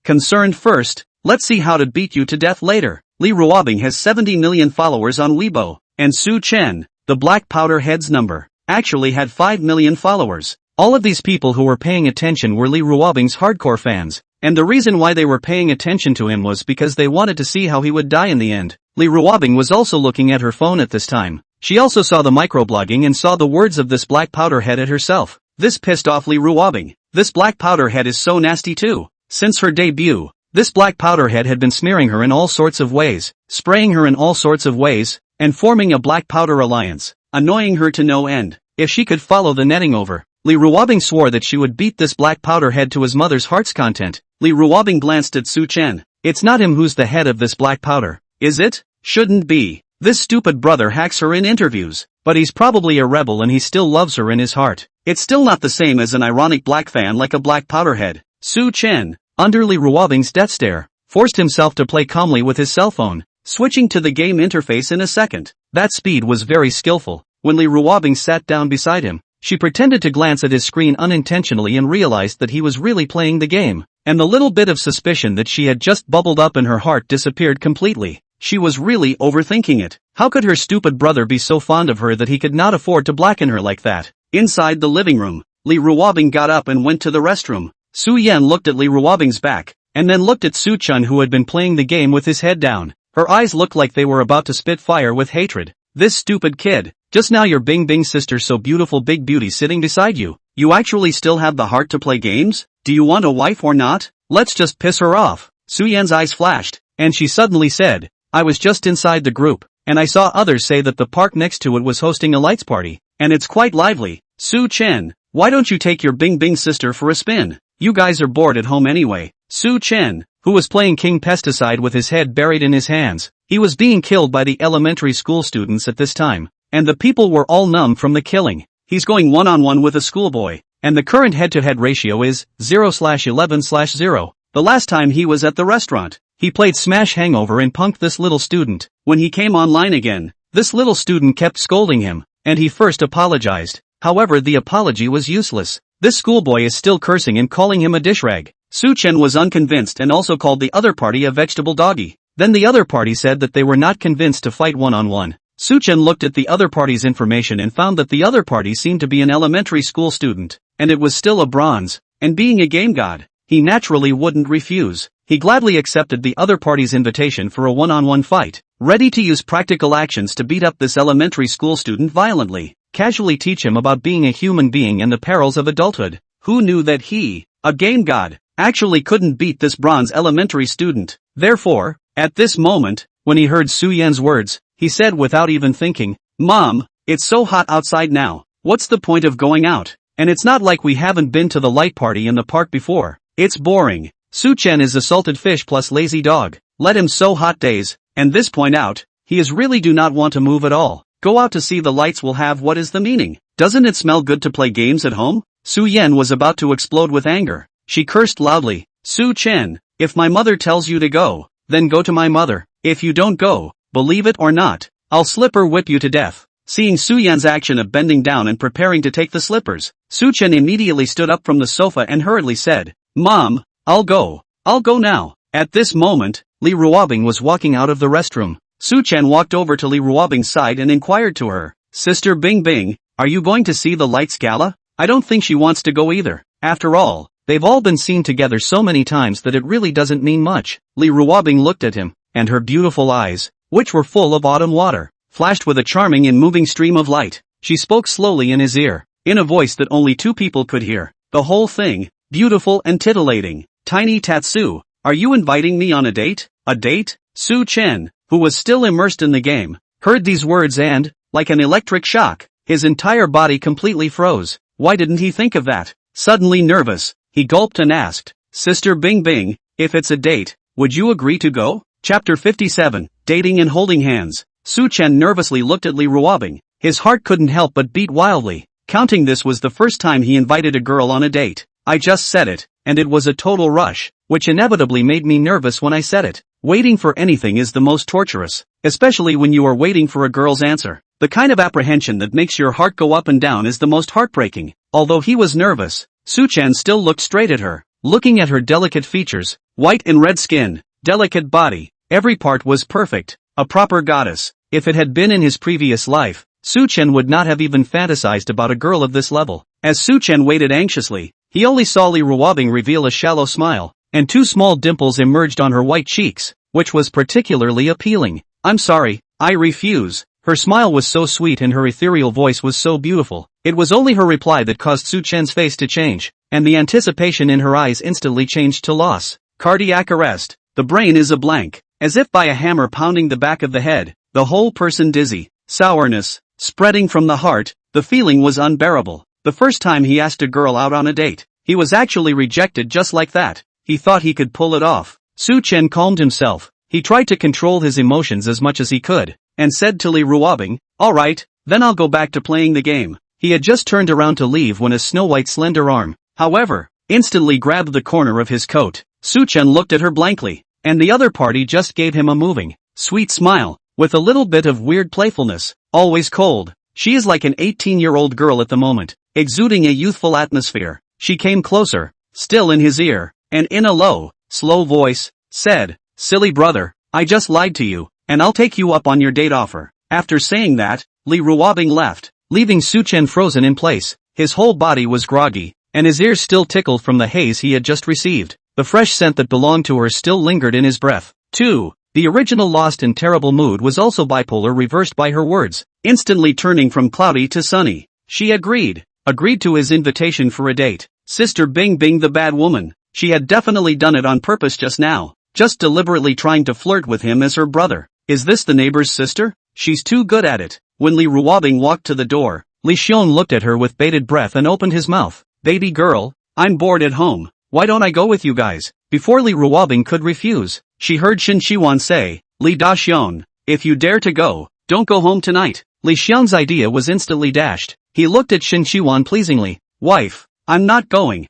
S1: Concerned first. Let's see how to beat you to death later. Li Ruobing has 70 million followers on Weibo, and Su Chen, the black powder head's number, actually had 5 million followers. All of these people who were paying attention were Li Ruobing's hardcore fans, and the reason why they were paying attention to him was because they wanted to see how he would die in the end. Li Ruobing was also looking at her phone at this time. She also saw the microblogging and saw the words of this black powder head at herself. This pissed off Li Ruobing. This black powder head is so nasty too. Since her debut, this black powder head had been smearing her in all sorts of ways, spraying her in all sorts of ways, and forming a black powder alliance, annoying her to no end. If she could follow the netting over, Li Ruobing swore that she would beat this black powder head to his mother's heart's content. Li Ruobing glanced at Su Chen. It's not him who's the head of this black powder, is it? Shouldn't be. This stupid brother hacks her in interviews, but he's probably a rebel and he still loves her in his heart. It's still not the same as an ironic black fan like a black powder head. Su Chen, under Li Ruobing's death stare, forced himself to play calmly with his cell phone, switching to the game interface in a second. That speed was very skillful. When Li Ruobing sat down beside him, she pretended to glance at his screen unintentionally and realized that he was really playing the game, and the little bit of suspicion that she had just bubbled up in her heart disappeared completely. She was really overthinking it. How could her stupid brother be so fond of her that he could not afford to blacken her like that? Inside the living room, Li Ruobing got up and went to the restroom. Su Yan looked at Li Ruobing's back, and then looked at Su Chen who had been playing the game with his head down. Her eyes looked like they were about to spit fire with hatred. This stupid kid, just now your Bing Bing sister so beautiful big beauty sitting beside you. You actually still have the heart to play games? Do you want a wife or not? Let's just piss her off. Su Yan's eyes flashed, and she suddenly said, I was just inside the group, and I saw others say that the park next to it was hosting a lights party, and it's quite lively. Su Chen, why don't you take your Bing Bing sister for a spin? You guys are bored at home anyway. Su Chen, who was playing King Pesticide with his head buried in his hands, he was being killed by the elementary school students at this time, and the people were all numb from the killing. He's going one-on-one with a schoolboy, and the current head-to-head ratio is 0/11/0. The last time he was at the restaurant, he played Smash Hangover and punked this little student. When he came online again, this little student kept scolding him, and he first apologized. However, the apology was useless. This schoolboy is still cursing and calling him a dish rag. Su Chen was unconvinced and also called the other party a vegetable doggy. Then the other party said that they were not convinced to fight one-on-one. Su Chen looked at the other party's information and found that the other party seemed to be an elementary school student, and it was still a bronze, and being a game god, he naturally wouldn't refuse. He gladly accepted the other party's invitation for a one-on-one fight, ready to use practical actions to beat up this elementary school student violently, casually teach him about being a human being and the perils of adulthood. Who knew that he, a game god, actually couldn't beat this bronze elementary student? Therefore, at this moment, when he heard Su Yan's words, he said without even thinking, Mom, it's so hot outside now, what's the point of going out? And it's not like we haven't been to the light party in the park before. It's boring. Su Chen is a salted fish plus lazy dog. Let him sow hot days, and this point out, he is really do not want to move at all. Go out to see the lights will have what is the meaning? Doesn't it smell good to play games at home? Su Yan was about to explode with anger. She cursed loudly, Su Chen, if my mother tells you to go, then go to my mother. If you don't go, believe it or not, I'll slipper whip you to death. Seeing Su Yan's action of bending down and preparing to take the slippers, Su Chen immediately stood up from the sofa and hurriedly said, Mom, I'll go now. At this moment, Li Ruobing was walking out of the restroom. Su Chen walked over to Li Ruobing's side and inquired to her, Sister Bing Bing, are you going to see the lights gala? I don't think she wants to go either. After all, they've all been seen together so many times that it really doesn't mean much. Li Ruobing looked at him, and her beautiful eyes, which were full of autumn water, flashed with a charming and moving stream of light. She spoke slowly in his ear, in a voice that only two people could hear. The whole thing, beautiful and titillating. Tiny Tatsu, are you inviting me on a date? A date? Su Chen, who was still immersed in the game, heard these words and, like an electric shock, his entire body completely froze. Why didn't he think of that? Suddenly nervous, he gulped and asked, Sister Bing Bing, if it's a date, would you agree to go? Chapter 57, Dating and Holding Hands. Su Chen nervously looked at Li Ruobing. His heart couldn't help but beat wildly. Counting this was the first time he invited a girl on a date. I just said it, and it was a total rush, which inevitably made me nervous when I said it. Waiting for anything is the most torturous, especially when you are waiting for a girl's answer. The kind of apprehension that makes your heart go up and down is the most heartbreaking. Although he was nervous, Su Chen still looked straight at her, looking at her delicate features, white and red skin, delicate body. Every part was perfect, a proper goddess. If it had been in his previous life, Su Chen would not have even fantasized about a girl of this level. As Su Chen waited anxiously, he only saw Li Ruobing reveal a shallow smile, and two small dimples emerged on her white cheeks, which was particularly appealing. I'm sorry, I refuse. Her smile was so sweet and her ethereal voice was so beautiful. It was only her reply that caused Su Chen's face to change, and the anticipation in her eyes instantly changed to loss. Cardiac arrest. The brain is a blank, as if by a hammer pounding the back of the head, the whole person dizzy, sourness, spreading from the heart. The feeling was unbearable. The first time he asked a girl out on a date, he was actually rejected just like that. He thought he could pull it off. Su Chen calmed himself. He tried to control his emotions as much as he could, and said to Li Ruobing, alright, then I'll go back to playing the game. He had just turned around to leave when a snow-white slender arm, however, instantly grabbed the corner of his coat. Su Chen looked at her blankly, and the other party just gave him a moving, sweet smile, with a little bit of weird playfulness. Always cold. She is like an 18-year-old girl at the moment, exuding a youthful atmosphere. She came closer, still in his ear, and in a low, slow voice, said, silly brother, I just lied to you, and I'll take you up on your date offer. After saying that, Li Ruobing left, leaving Su Chen frozen in place. His whole body was groggy, and his ears still tickled from the haze he had just received. The fresh scent that belonged to her still lingered in his breath. 2. The original lost and terrible mood was also bipolar reversed by her words, instantly turning from cloudy to sunny. She agreed to his invitation for a date. Sister Bing Bing the bad woman. She had definitely done it on purpose just now, just deliberately trying to flirt with him as her brother. Is this the neighbor's sister? She's too good at it. When Li Ruobing walked to the door, Li Xiong looked at her with bated breath and opened his mouth. Baby girl, I'm bored at home. Why don't I go with you guys? Before Li Ruobing could refuse, she heard Shin Shiwan say, Li Da Xiong, if you dare to go, don't go home tonight. Li Xiong's idea was instantly dashed. He looked at Shin Shiwan pleasingly. Wife, I'm not going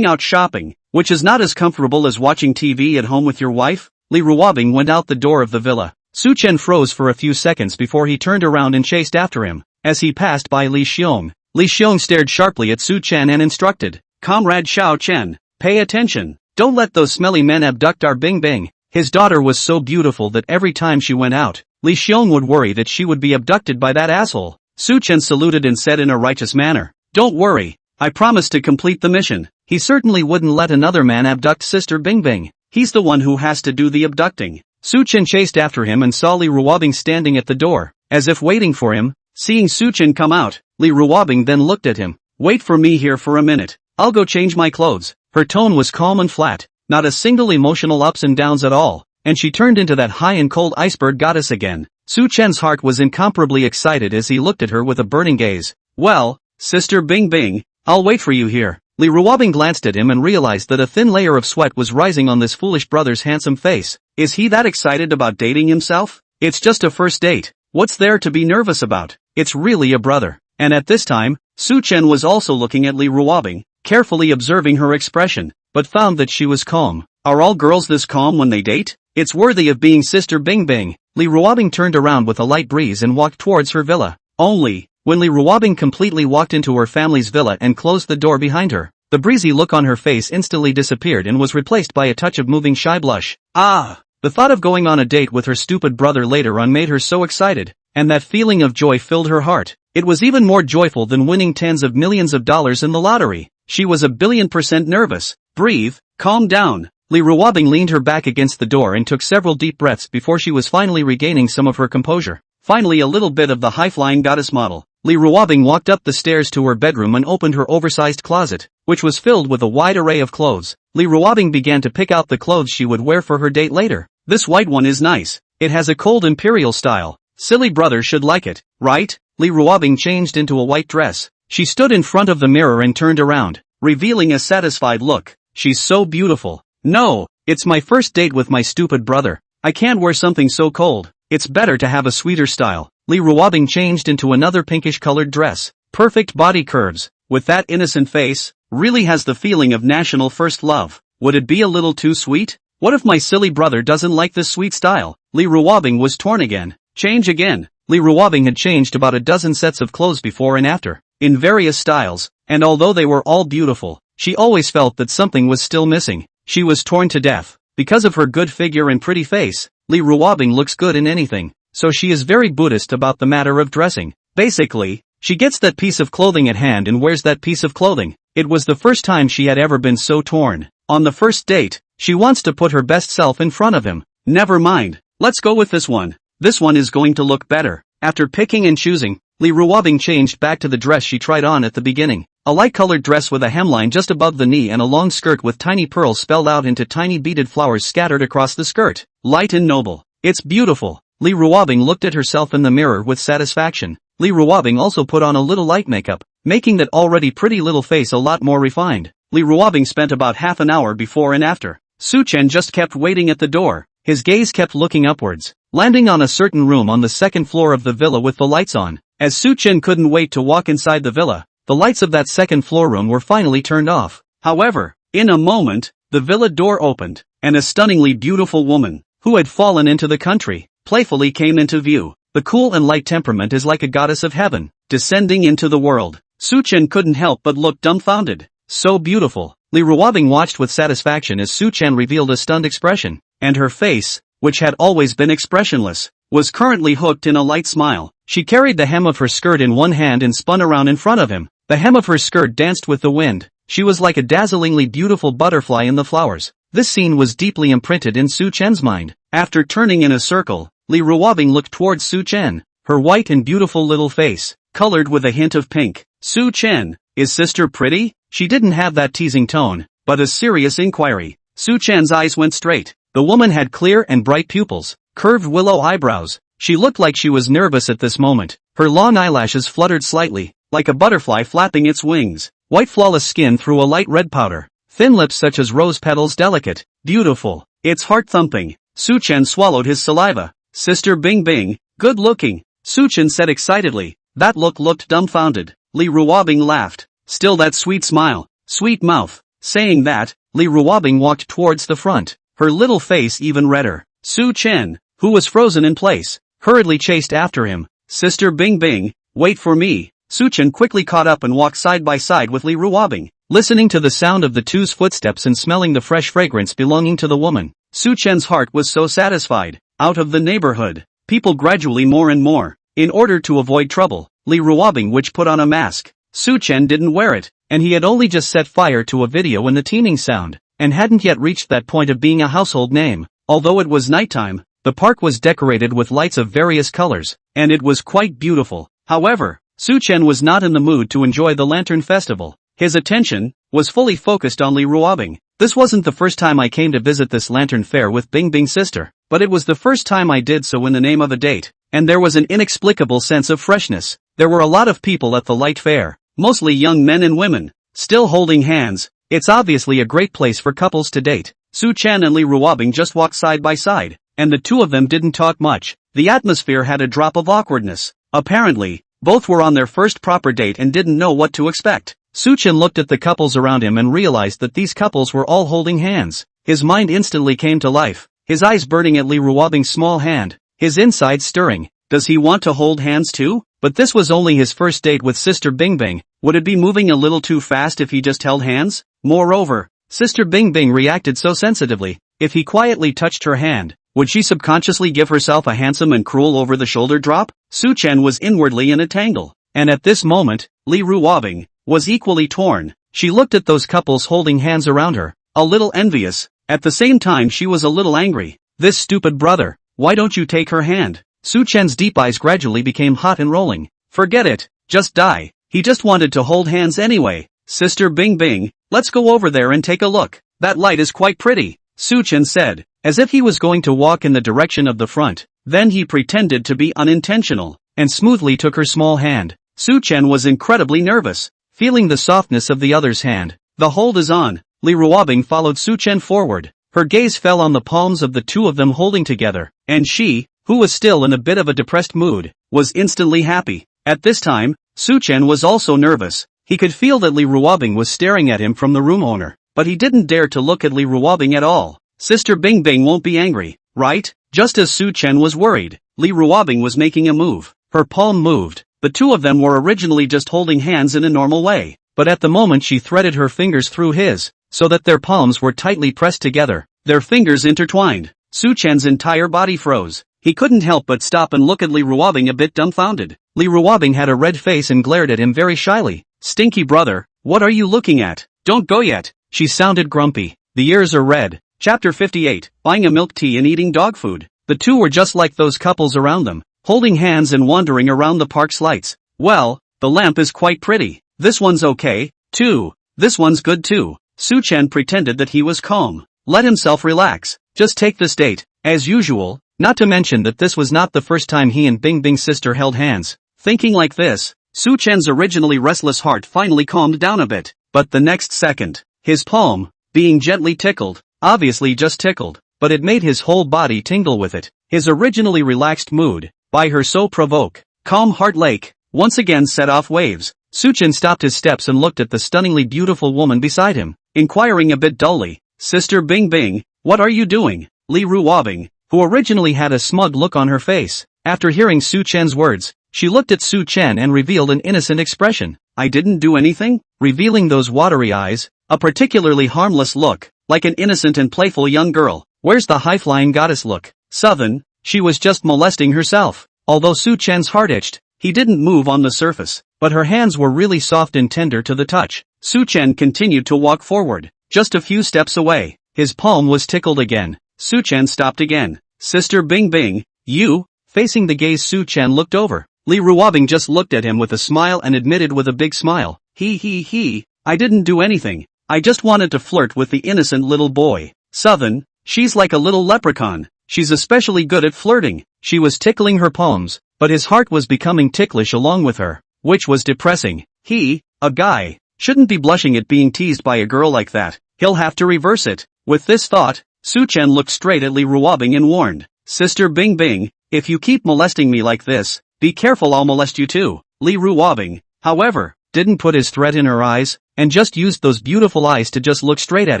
S1: out shopping, which is not as comfortable as watching TV at home with your wife. Li Ruobing went out the door of the villa. Su Chen froze for a few seconds before he turned around and chased after him. As he passed by Li Xiong stared sharply at Su Chen and instructed, Comrade Xiao Chen, pay attention. Don't let those smelly men abduct our Bing Bing. His daughter was so beautiful that every time she went out, Li Xiong would worry that she would be abducted by that asshole. Su Chen saluted and said in a righteous manner, Don't worry, I promise to complete the mission. He certainly wouldn't let another man abduct Sister Bing Bing. He's the one who has to do the abducting. Su Chen chased after him and saw Li Ruobing standing at the door, as if waiting for him. Seeing Su Chen come out, Li Ruobing then looked at him. Wait for me here for a minute. I'll go change my clothes. Her tone was calm and flat, not a single emotional ups and downs at all, and she turned into that high and cold iceberg goddess again. Su Chen's heart was incomparably excited as he looked at her with a burning gaze. Well, Sister Bing Bing, I'll wait for you here. Li Ruobing glanced at him and realized that a thin layer of sweat was rising on this foolish brother's handsome face. Is he that excited about dating himself? It's just a first date. What's there to be nervous about? It's really a brother. And at this time, Su Chen was also looking at Li Ruobing, carefully observing her expression, but found that she was calm. Are all girls this calm when they date? It's worthy of being Sister Bing Bing. Li Ruobing turned around with a light breeze and walked towards her villa. Only, when Li Ruobing completely walked into her family's villa and closed the door behind her, the breezy look on her face instantly disappeared and was replaced by a touch of moving shy blush. The thought of going on a date with her stupid brother later on made her so excited, and that feeling of joy filled her heart. It was even more joyful than winning tens of millions of dollars in the lottery. She was 1,000,000,000% nervous. Breathe, calm down. Li Ruobing leaned her back against the door and took several deep breaths before she was finally regaining some of her composure. Finally a little bit of the high-flying goddess model. Li Ruobing walked up the stairs to her bedroom and opened her oversized closet, which was filled with a wide array of clothes. Li Ruobing began to pick out the clothes she would wear for her date later. This white one is nice. It has a cold imperial style. Silly brother should like it, right? Li Ruobing changed into a white dress. She stood in front of the mirror and turned around, revealing a satisfied look. She's so beautiful. No, it's my first date with my stupid brother. I can't wear something so cold. It's better to have a sweeter style. Li Ruobing changed into another pinkish-colored dress. Perfect body curves, with that innocent face, really has the feeling of national first love. Would it be a little too sweet? What if my silly brother doesn't like this sweet style? Li Ruobing was torn again. Change again. Li Ruobing had changed about a dozen sets of clothes before and after, in various styles, and although they were all beautiful, she always felt that something was still missing. She was torn to death. Because of her good figure and pretty face, Li Ruobing looks good in anything, so she is very Buddhist about the matter of dressing. Basically, she gets that piece of clothing at hand and wears that piece of clothing. It was the first time she had ever been so torn. On the first date, she wants to put her best self in front of him. Never mind, let's go with this one. This one is going to look better. After picking and choosing, Li Ruobing changed back to the dress she tried on at the beginning. A light-colored dress with a hemline just above the knee and a long skirt with tiny pearls spelled out into tiny beaded flowers scattered across the skirt. Light and noble. It's beautiful. Li Ruobing looked at herself in the mirror with satisfaction. Li Ruobing also put on a little light makeup, making that already pretty little face a lot more refined. Li Ruobing spent about half an hour before and after. Su Chen just kept waiting at the door. His gaze kept looking upwards, landing on a certain room on the second floor of the villa with the lights on. As Su Chen couldn't wait to walk inside the villa, the lights of that second floor room were finally turned off. However, in a moment, the villa door opened, and a stunningly beautiful woman, who had fallen into the country, playfully came into view. The cool and light temperament is like a goddess of heaven, descending into the world. Su Chen couldn't help but look dumbfounded. So beautiful. Li Ruobing watched with satisfaction as Su Chen revealed a stunned expression, and her face, which had always been expressionless, was currently hooked in a light smile. She carried the hem of her skirt in one hand and spun around in front of him. The hem of her skirt danced with the wind. She was like a dazzlingly beautiful butterfly in the flowers. This scene was deeply imprinted in Su Chen's mind. After turning in a circle, Li Ruobing looked towards Su Chen, her white and beautiful little face, colored with a hint of pink. Su Chen, is sister pretty? She didn't have that teasing tone, but a serious inquiry. Su Chen's eyes went straight. The woman had clear and bright pupils, curved willow eyebrows. She looked like she was nervous at this moment. Her long eyelashes fluttered slightly, like a butterfly flapping its wings. White flawless skin through a light red powder. Thin lips such as rose petals delicate. Beautiful. It's heart-thumping. Su Chen swallowed his saliva. Sister Bing Bing, good looking. Su Chen said excitedly. That looked dumbfounded. Li Ruobing laughed. Still that sweet smile. Sweet mouth. Saying that, Li Ruobing walked towards the front, her little face even redder. Su Chen, who was frozen in place, hurriedly chased after him. Sister Bing Bing, wait for me. Su Chen quickly caught up and walked side by side with Li Ruobing. Listening to the sound of the two's footsteps and smelling the fresh fragrance belonging to the woman, Su Chen's heart was so satisfied. Out of the neighborhood, people gradually more and more. In order to avoid trouble, Li Ruobing which put on a mask. Su Chen didn't wear it, and he had only just set fire to a video when the teeming sound, and hadn't yet reached that point of being a household name. Although it was nighttime, the park was decorated with lights of various colors, and it was quite beautiful. However, Su Chen was not in the mood to enjoy the lantern festival. His attention was fully focused on Li Ruobing. This wasn't the first time I came to visit this lantern fair with Bing Bing's sister, but it was the first time I did so in the name of a date, and there was an inexplicable sense of freshness. There were a lot of people at the light fair, mostly young men and women, still holding hands. It's obviously a great place for couples to date. Su Chen and Li Ruobing just walked side by side, and the two of them didn't talk much. The atmosphere had a drop of awkwardness. Apparently, both were on their first proper date and didn't know what to expect. Su Chen looked at the couples around him and realized that these couples were all holding hands. His mind instantly came to life, his eyes burning at Li Ruobing's small hand, his insides stirring. Does he want to hold hands too? But this was only his first date with Sister Bing Bing. Would it be moving a little too fast if he just held hands? Moreover, Sister Bing Bing reacted so sensitively. If he quietly touched her hand, would she subconsciously give herself a handsome and cruel over-the-shoulder drop? Su Chen was inwardly in a tangle, and at this moment, Li Ruobing was equally torn. She looked at those couples holding hands around her, a little envious. At the same time she was a little angry. This stupid brother, why don't you take her hand? Su Chen's deep eyes gradually became hot and rolling. Forget it, just die. He just wanted to hold hands anyway. Sister Bing Bing, let's go over there and take a look. that light is quite pretty, Su-chan said, as if he was going to walk in the direction of the front. Then he pretended to be unintentional, and smoothly took her small hand. Su-chan was incredibly nervous, feeling the softness of the other's hand. The hold is on. Li Ruobing followed Su-chan forward. Her gaze fell on the palms of the two of them holding together, and she, who was still in a bit of a depressed mood, was instantly happy. At this time, Su-chan was also nervous. He could feel that Li Ruobing was staring at him from the room owner, but he didn't dare to look at Li Ruobing at all. Sister Bingbing won't be angry, right? Just as Su-chan was worried, Li Ruobing was making a move. Her palm moved. The two of them were originally just holding hands in a normal way, but at the moment she threaded her fingers through his, so that their palms were tightly pressed together, their fingers intertwined. Su-chan's entire body froze. He couldn't help but stop and look at Li Ruobing a bit dumbfounded. Li Ruobing had a red face and glared at him very shyly. Stinky brother, what are you looking at? Don't go yet. She sounded grumpy. The ears are red. Chapter 58, Buying a milk tea and eating dog food. The two were just like those couples around them, holding hands and wandering around the park's lights. Well, the lamp is quite pretty. This one's okay, too. This one's good too. Su-chan pretended that he was calm. Let himself relax. Just take this date, as usual, not to mention that this was not the first time he and Bingbing's sister held hands. Thinking like this, Su-chan's originally restless heart finally calmed down a bit, but the next second, his palm, being gently tickled, obviously just tickled, but it made his whole body tingle with it. His originally relaxed mood, by her so provoke, calm heart lake, once again set off waves. Su-chan stopped his steps and looked at the stunningly beautiful woman beside him, inquiring a bit dully, Sister Bingbing, what are you doing? Li Ruobing, who originally had a smug look on her face, after hearing Su-chan's words, she looked at Su-chan and revealed an innocent expression. I didn't do anything? Revealing those watery eyes, a particularly harmless look, like an innocent and playful young girl. Where's the high-flying goddess look? Southern, she was just molesting herself. Although Su-chan's heart itched, he didn't move on the surface, but her hands were really soft and tender to the touch. Su-chan continued to walk forward, just a few steps away. His palm was tickled again. Su-chan stopped again. Sister Bingbing, you? Facing the gaze, Su-chan looked over. Li Ruobing just looked at him with a smile and admitted with a big smile, I didn't do anything. I just wanted to flirt with the innocent little boy. Southern, she's like a little leprechaun. She's especially good at flirting. She was tickling her palms, but his heart was becoming ticklish along with her, which was depressing. He, a guy, shouldn't be blushing at being teased by a girl like that. He'll have to reverse it. With this thought, Su-chan looked straight at Li Ruobing and warned, Sister Bingbing, if you keep molesting me like this, be careful, I'll molest you too. Li Ruobing, however, didn't put his threat in her eyes, and just used those beautiful eyes to just look straight at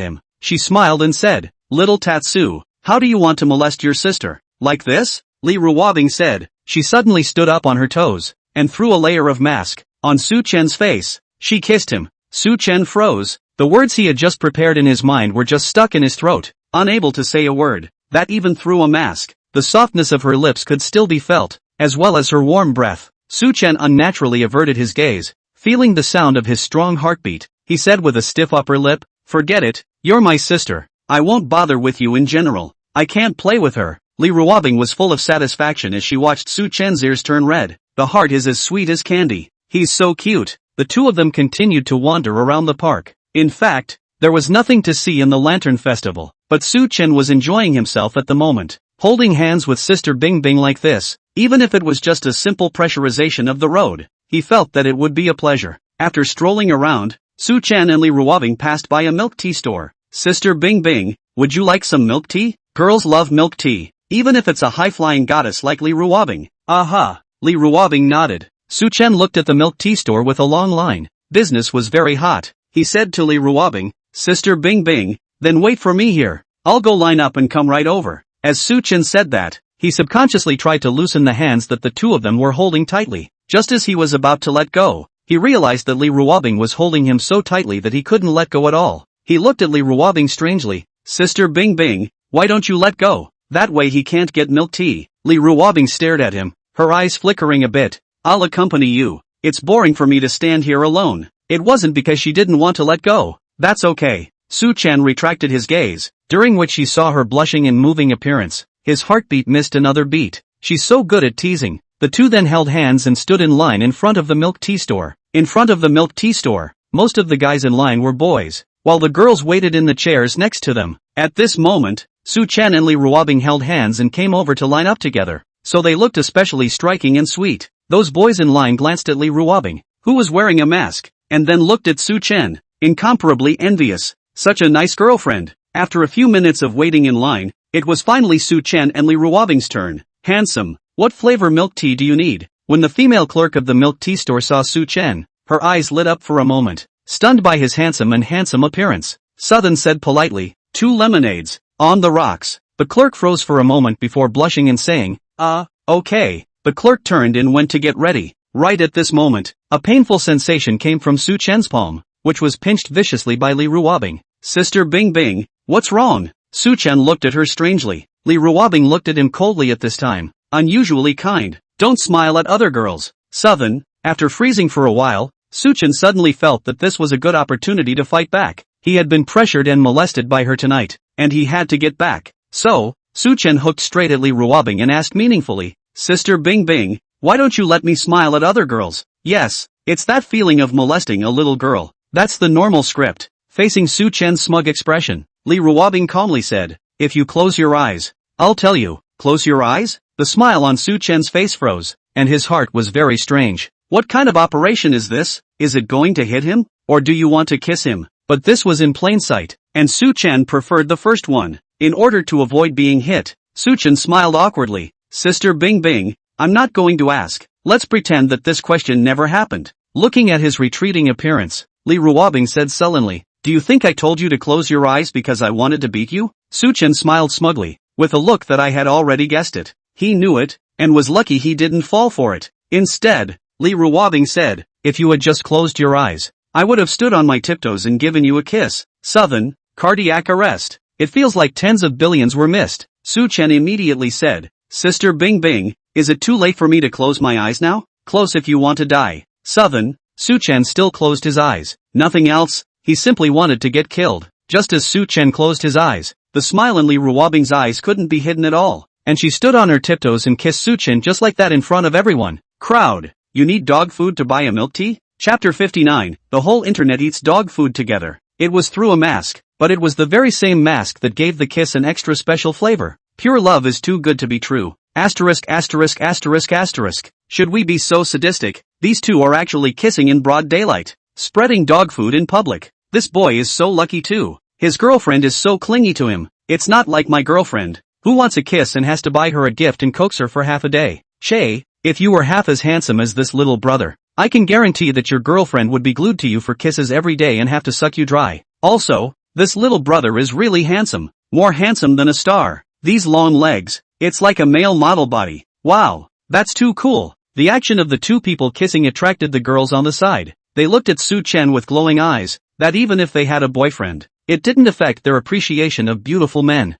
S1: him. She smiled and said, Little Tatsu, how do you want to molest your sister? Like this? Li Ruobing said. She suddenly stood up on her toes, and threw a layer of mask on Su-chan's face. She kissed him. Su-chan froze. The words he had just prepared in his mind were just stuck in his throat, unable to say a word. That even through a mask, the softness of her lips could still be felt, as well as her warm breath. Su-chan unnaturally averted his gaze, feeling the sound of his strong heartbeat. He said with a stiff upper lip, Forget it, you're my sister. I won't bother with you in general. I can't play with her. Li Ruobing was full of satisfaction as she watched Su-chan's ears turn red. The heart is as sweet as candy. He's so cute. The two of them continued to wander around the park. In fact, there was nothing to see in the Lantern Festival, but Su-chan was enjoying himself at the moment. Holding hands with Sister Bingbing like this, even if it was just a simple pressurization of the road, he felt that it would be a pleasure. After strolling around, Su-chan and Li Ruobing passed by a milk tea store. Sister Bingbing, would you like some milk tea? Girls love milk tea, even if it's a high-flying goddess like Li Ruobing. Aha! Li Ruobing nodded. Su-chan looked at the milk tea store with a long line. Business was very hot. He said to Li Ruobing, Sister Bingbing, then wait for me here. I'll go line up and come right over. As Su-chan said that, he subconsciously tried to loosen the hands that the two of them were holding tightly. Just as he was about to let go, he realized that Li Ruobing was holding him so tightly that he couldn't let go at all. He looked at Li Ruobing strangely. Sister Bingbing, why don't you let go? That way he can't get milk tea. Li Ruobing stared at him, her eyes flickering a bit. I'll accompany you. It's boring for me to stand here alone. It wasn't because she didn't want to let go. That's okay. Su-chan retracted his gaze, during which he saw her blushing and moving appearance. His heartbeat missed another beat. She's so good at teasing. The two then held hands and stood in line in front of the milk tea store. In front of the milk tea store, most of the guys in line were boys, while the girls waited in the chairs next to them. At this moment, Su-chen and Li Ruobing held hands and came over to line up together, so they looked especially striking and sweet. Those boys in line glanced at Li Ruobing, who was wearing a mask, and then looked at Su-chen, incomparably envious. Such a nice girlfriend. After a few minutes of waiting in line, it was finally Su-chen and Li Ruobing's turn. Handsome, what flavor milk tea do you need? When the female clerk of the milk tea store saw Su-chen, her eyes lit up for a moment, stunned by his handsome appearance. Southern said politely, 2 lemonades, on the rocks. The clerk froze for a moment before blushing and saying, okay. The clerk turned and went to get ready. Right at this moment, a painful sensation came from Su-chen's palm, which was pinched viciously by Li Ruobing. Sister Bing Bing, what's wrong? Su-chen looked at her strangely. Li Ruobing looked at him coldly at this time, unusually kind. Don't smile at other girls. Southern, after freezing for a while, Su-chen suddenly felt that this was a good opportunity to fight back. He had been pressured and molested by her tonight, and he had to get back. So, Su-chen hooked straight at Li Ruobing and asked meaningfully, Sister Bing Bing, why don't you let me smile at other girls? Yes, it's that feeling of molesting a little girl. That's the normal script. Facing Su-chen's smug expression, Li Ruobing calmly said, if you close your eyes, I'll tell you. Close your eyes? The smile on Su-chen's face froze, and his heart was very strange. What kind of operation is this? Is it going to hit him? Or do you want to kiss him? But this was in plain sight, and Su-chen preferred the first one. In order to avoid being hit, Su-chen smiled awkwardly. Sister Bing Bing, I'm not going to ask. Let's pretend that this question never happened. Looking at his retreating appearance, Li Ruobing said sullenly, do you think I told you to close your eyes because I wanted to beat you? Su-chen smiled smugly, with a look that I had already guessed it. He knew it, and was lucky he didn't fall for it. Instead, Li Ruobing said, if you had just closed your eyes, I would have stood on my tiptoes and given you a kiss. Southern, cardiac arrest. It feels like tens of billions were missed. Su-chen immediately said, Sister Bing Bing, is it too late for me to close my eyes now? Close if you want to die. Southern, Su-chen still closed his eyes. Nothing else, he simply wanted to get killed. Just as Su-chen closed his eyes, the smile in Li Ruobing's eyes couldn't be hidden at all, and she stood on her tiptoes and kissed Su-chen just like that in front of everyone. Crowd, you need dog food to buy a milk tea? Chapter 59, the whole internet eats dog food together. It was through a mask, but it was the very same mask that gave the kiss an extra special flavor. Pure love is too good to be true. Asterisk asterisk asterisk asterisk. Should we be so sadistic? These two are actually kissing in broad daylight, spreading dog food in public. This boy is so lucky too. His girlfriend is so clingy to him. It's not like my girlfriend, who wants a kiss and has to buy her a gift and coax her for half a day. Che, if you were half as handsome as this little brother, I can guarantee that your girlfriend would be glued to you for kisses every day and have to suck you dry. Also, this little brother is really handsome, more handsome than a star. These long legs, it's like a male model body. Wow, that's too cool. The action of the two people kissing attracted the girls on the side. They looked at Su-chen with glowing eyes, that even if they had a boyfriend, it didn't affect their appreciation of beautiful men.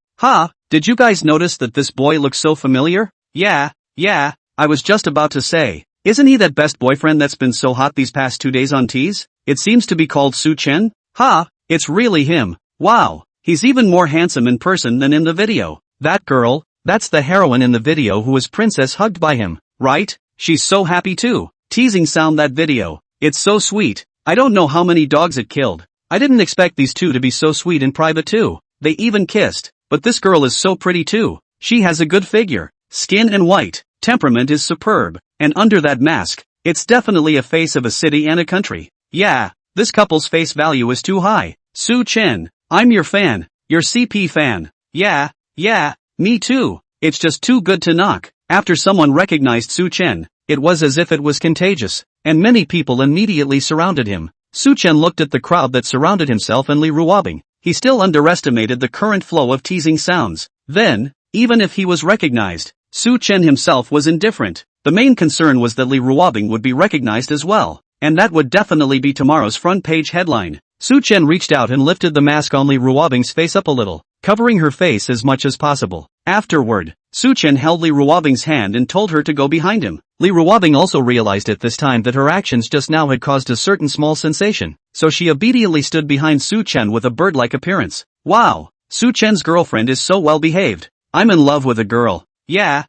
S1: Did you guys notice that this boy looks so familiar? Yeah, I was just about to say, isn't he that best boyfriend that's been so hot these past 2 days on tease? It seems to be called Su-chen? It's really him. Wow, he's even more handsome in person than in the video. That girl, that's the heroine in the video who was princess hugged by him, right? She's so happy too. Teasing sound that video. It's so sweet. I don't know how many dogs it killed. I didn't expect these two to be so sweet in private too. They even kissed. But this girl is so pretty too. She has a good figure, skin and white, temperament is superb, and under that mask, it's definitely a face of a city and a country. Yeah, this couple's face value is too high. Su-chen, I'm your fan, your CP fan. Yeah, me too. It's just too good to knock. After someone recognized Su-chen, it was as if it was contagious, and many people immediately surrounded him. Su-chen looked at the crowd that surrounded himself and Li Ruobing. He still underestimated the current flow of teasing sounds. Then, even if he was recognized, Su-chen himself was indifferent. The main concern was that Li Ruobing would be recognized as well, and that would definitely be tomorrow's front page headline. Su-chen reached out and lifted the mask on Li Ruobing's face up a little, covering her face as much as possible. Afterward, Su-chen held Li Ruobing's hand and told her to go behind him. Li Ruobing also realized at this time that her actions just now had caused a certain small sensation, so she obediently stood behind Su-chen with a bird-like appearance. Wow, Su-chen's girlfriend is so well behaved. I'm in love with a girl. Yeah,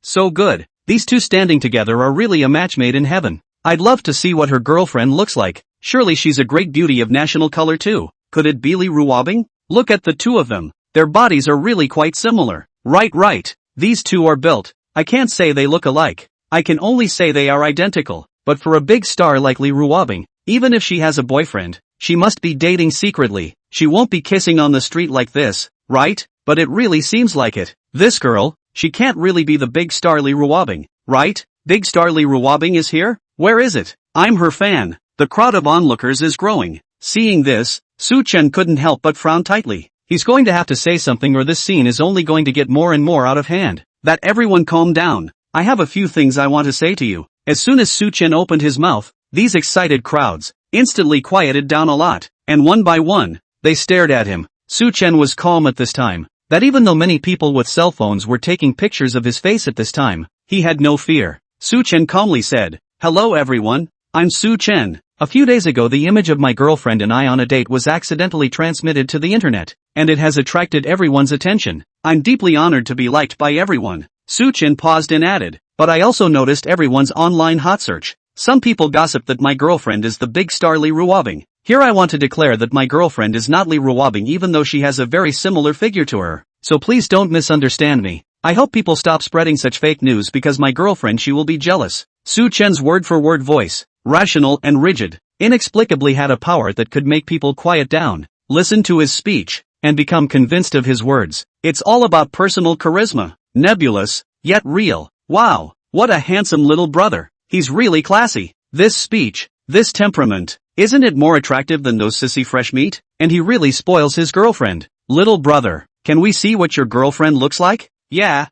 S1: so good. These two standing together are really a match made in heaven. I'd love to see what her girlfriend looks like. Surely she's a great beauty of national color too. Could it be Li Ruobing? Look at the two of them. Their bodies are really quite similar. Right. These two are built. I can't say they look alike. I can only say they are identical. But for a big star like Li Ruobing, even if she has a boyfriend, she must be dating secretly. She won't be kissing on the street like this, right? But it really seems like it. This girl, she can't really be the big star Li Ruobing, right? Big star Li Ruobing is here? Where is it? I'm her fan. The crowd of onlookers is growing. Seeing this, Su Chen couldn't help but frown tightly. He's going to have to say something or this scene is only going to get more and more out of hand. That everyone calm down. I have a few things I want to say to you. As soon as Su Chen opened his mouth, these excited crowds instantly quieted down a lot, and one by one, they stared at him. Su Chen was calm at this time, that even though many people with cell phones were taking pictures of his face at this time, he had no fear. Su Chen calmly said, "Hello everyone, I'm Su Chen. A few days ago the image of my girlfriend and I on a date was accidentally transmitted to the internet, and it has attracted everyone's attention. I'm deeply honored to be liked by everyone." Su Chen paused and added, "But I also noticed everyone's online hot search. Some people gossip that my girlfriend is the big star Li Ruobing. Here I want to declare that my girlfriend is not Li Ruobing even though she has a very similar figure to her. So please don't misunderstand me. I hope people stop spreading such fake news because my girlfriend she will be jealous." Su Chen's word-for-word voice, rational and rigid, inexplicably had a power that could make people quiet down, listen to his speech, and become convinced of his words. It's all about personal charisma. Nebulous, yet real. Wow, what a handsome little brother. He's really classy. This speech, this temperament, isn't it more attractive than those sissy fresh meat? And he really spoils his girlfriend. Little brother, can we see what your girlfriend looks like? Yeah,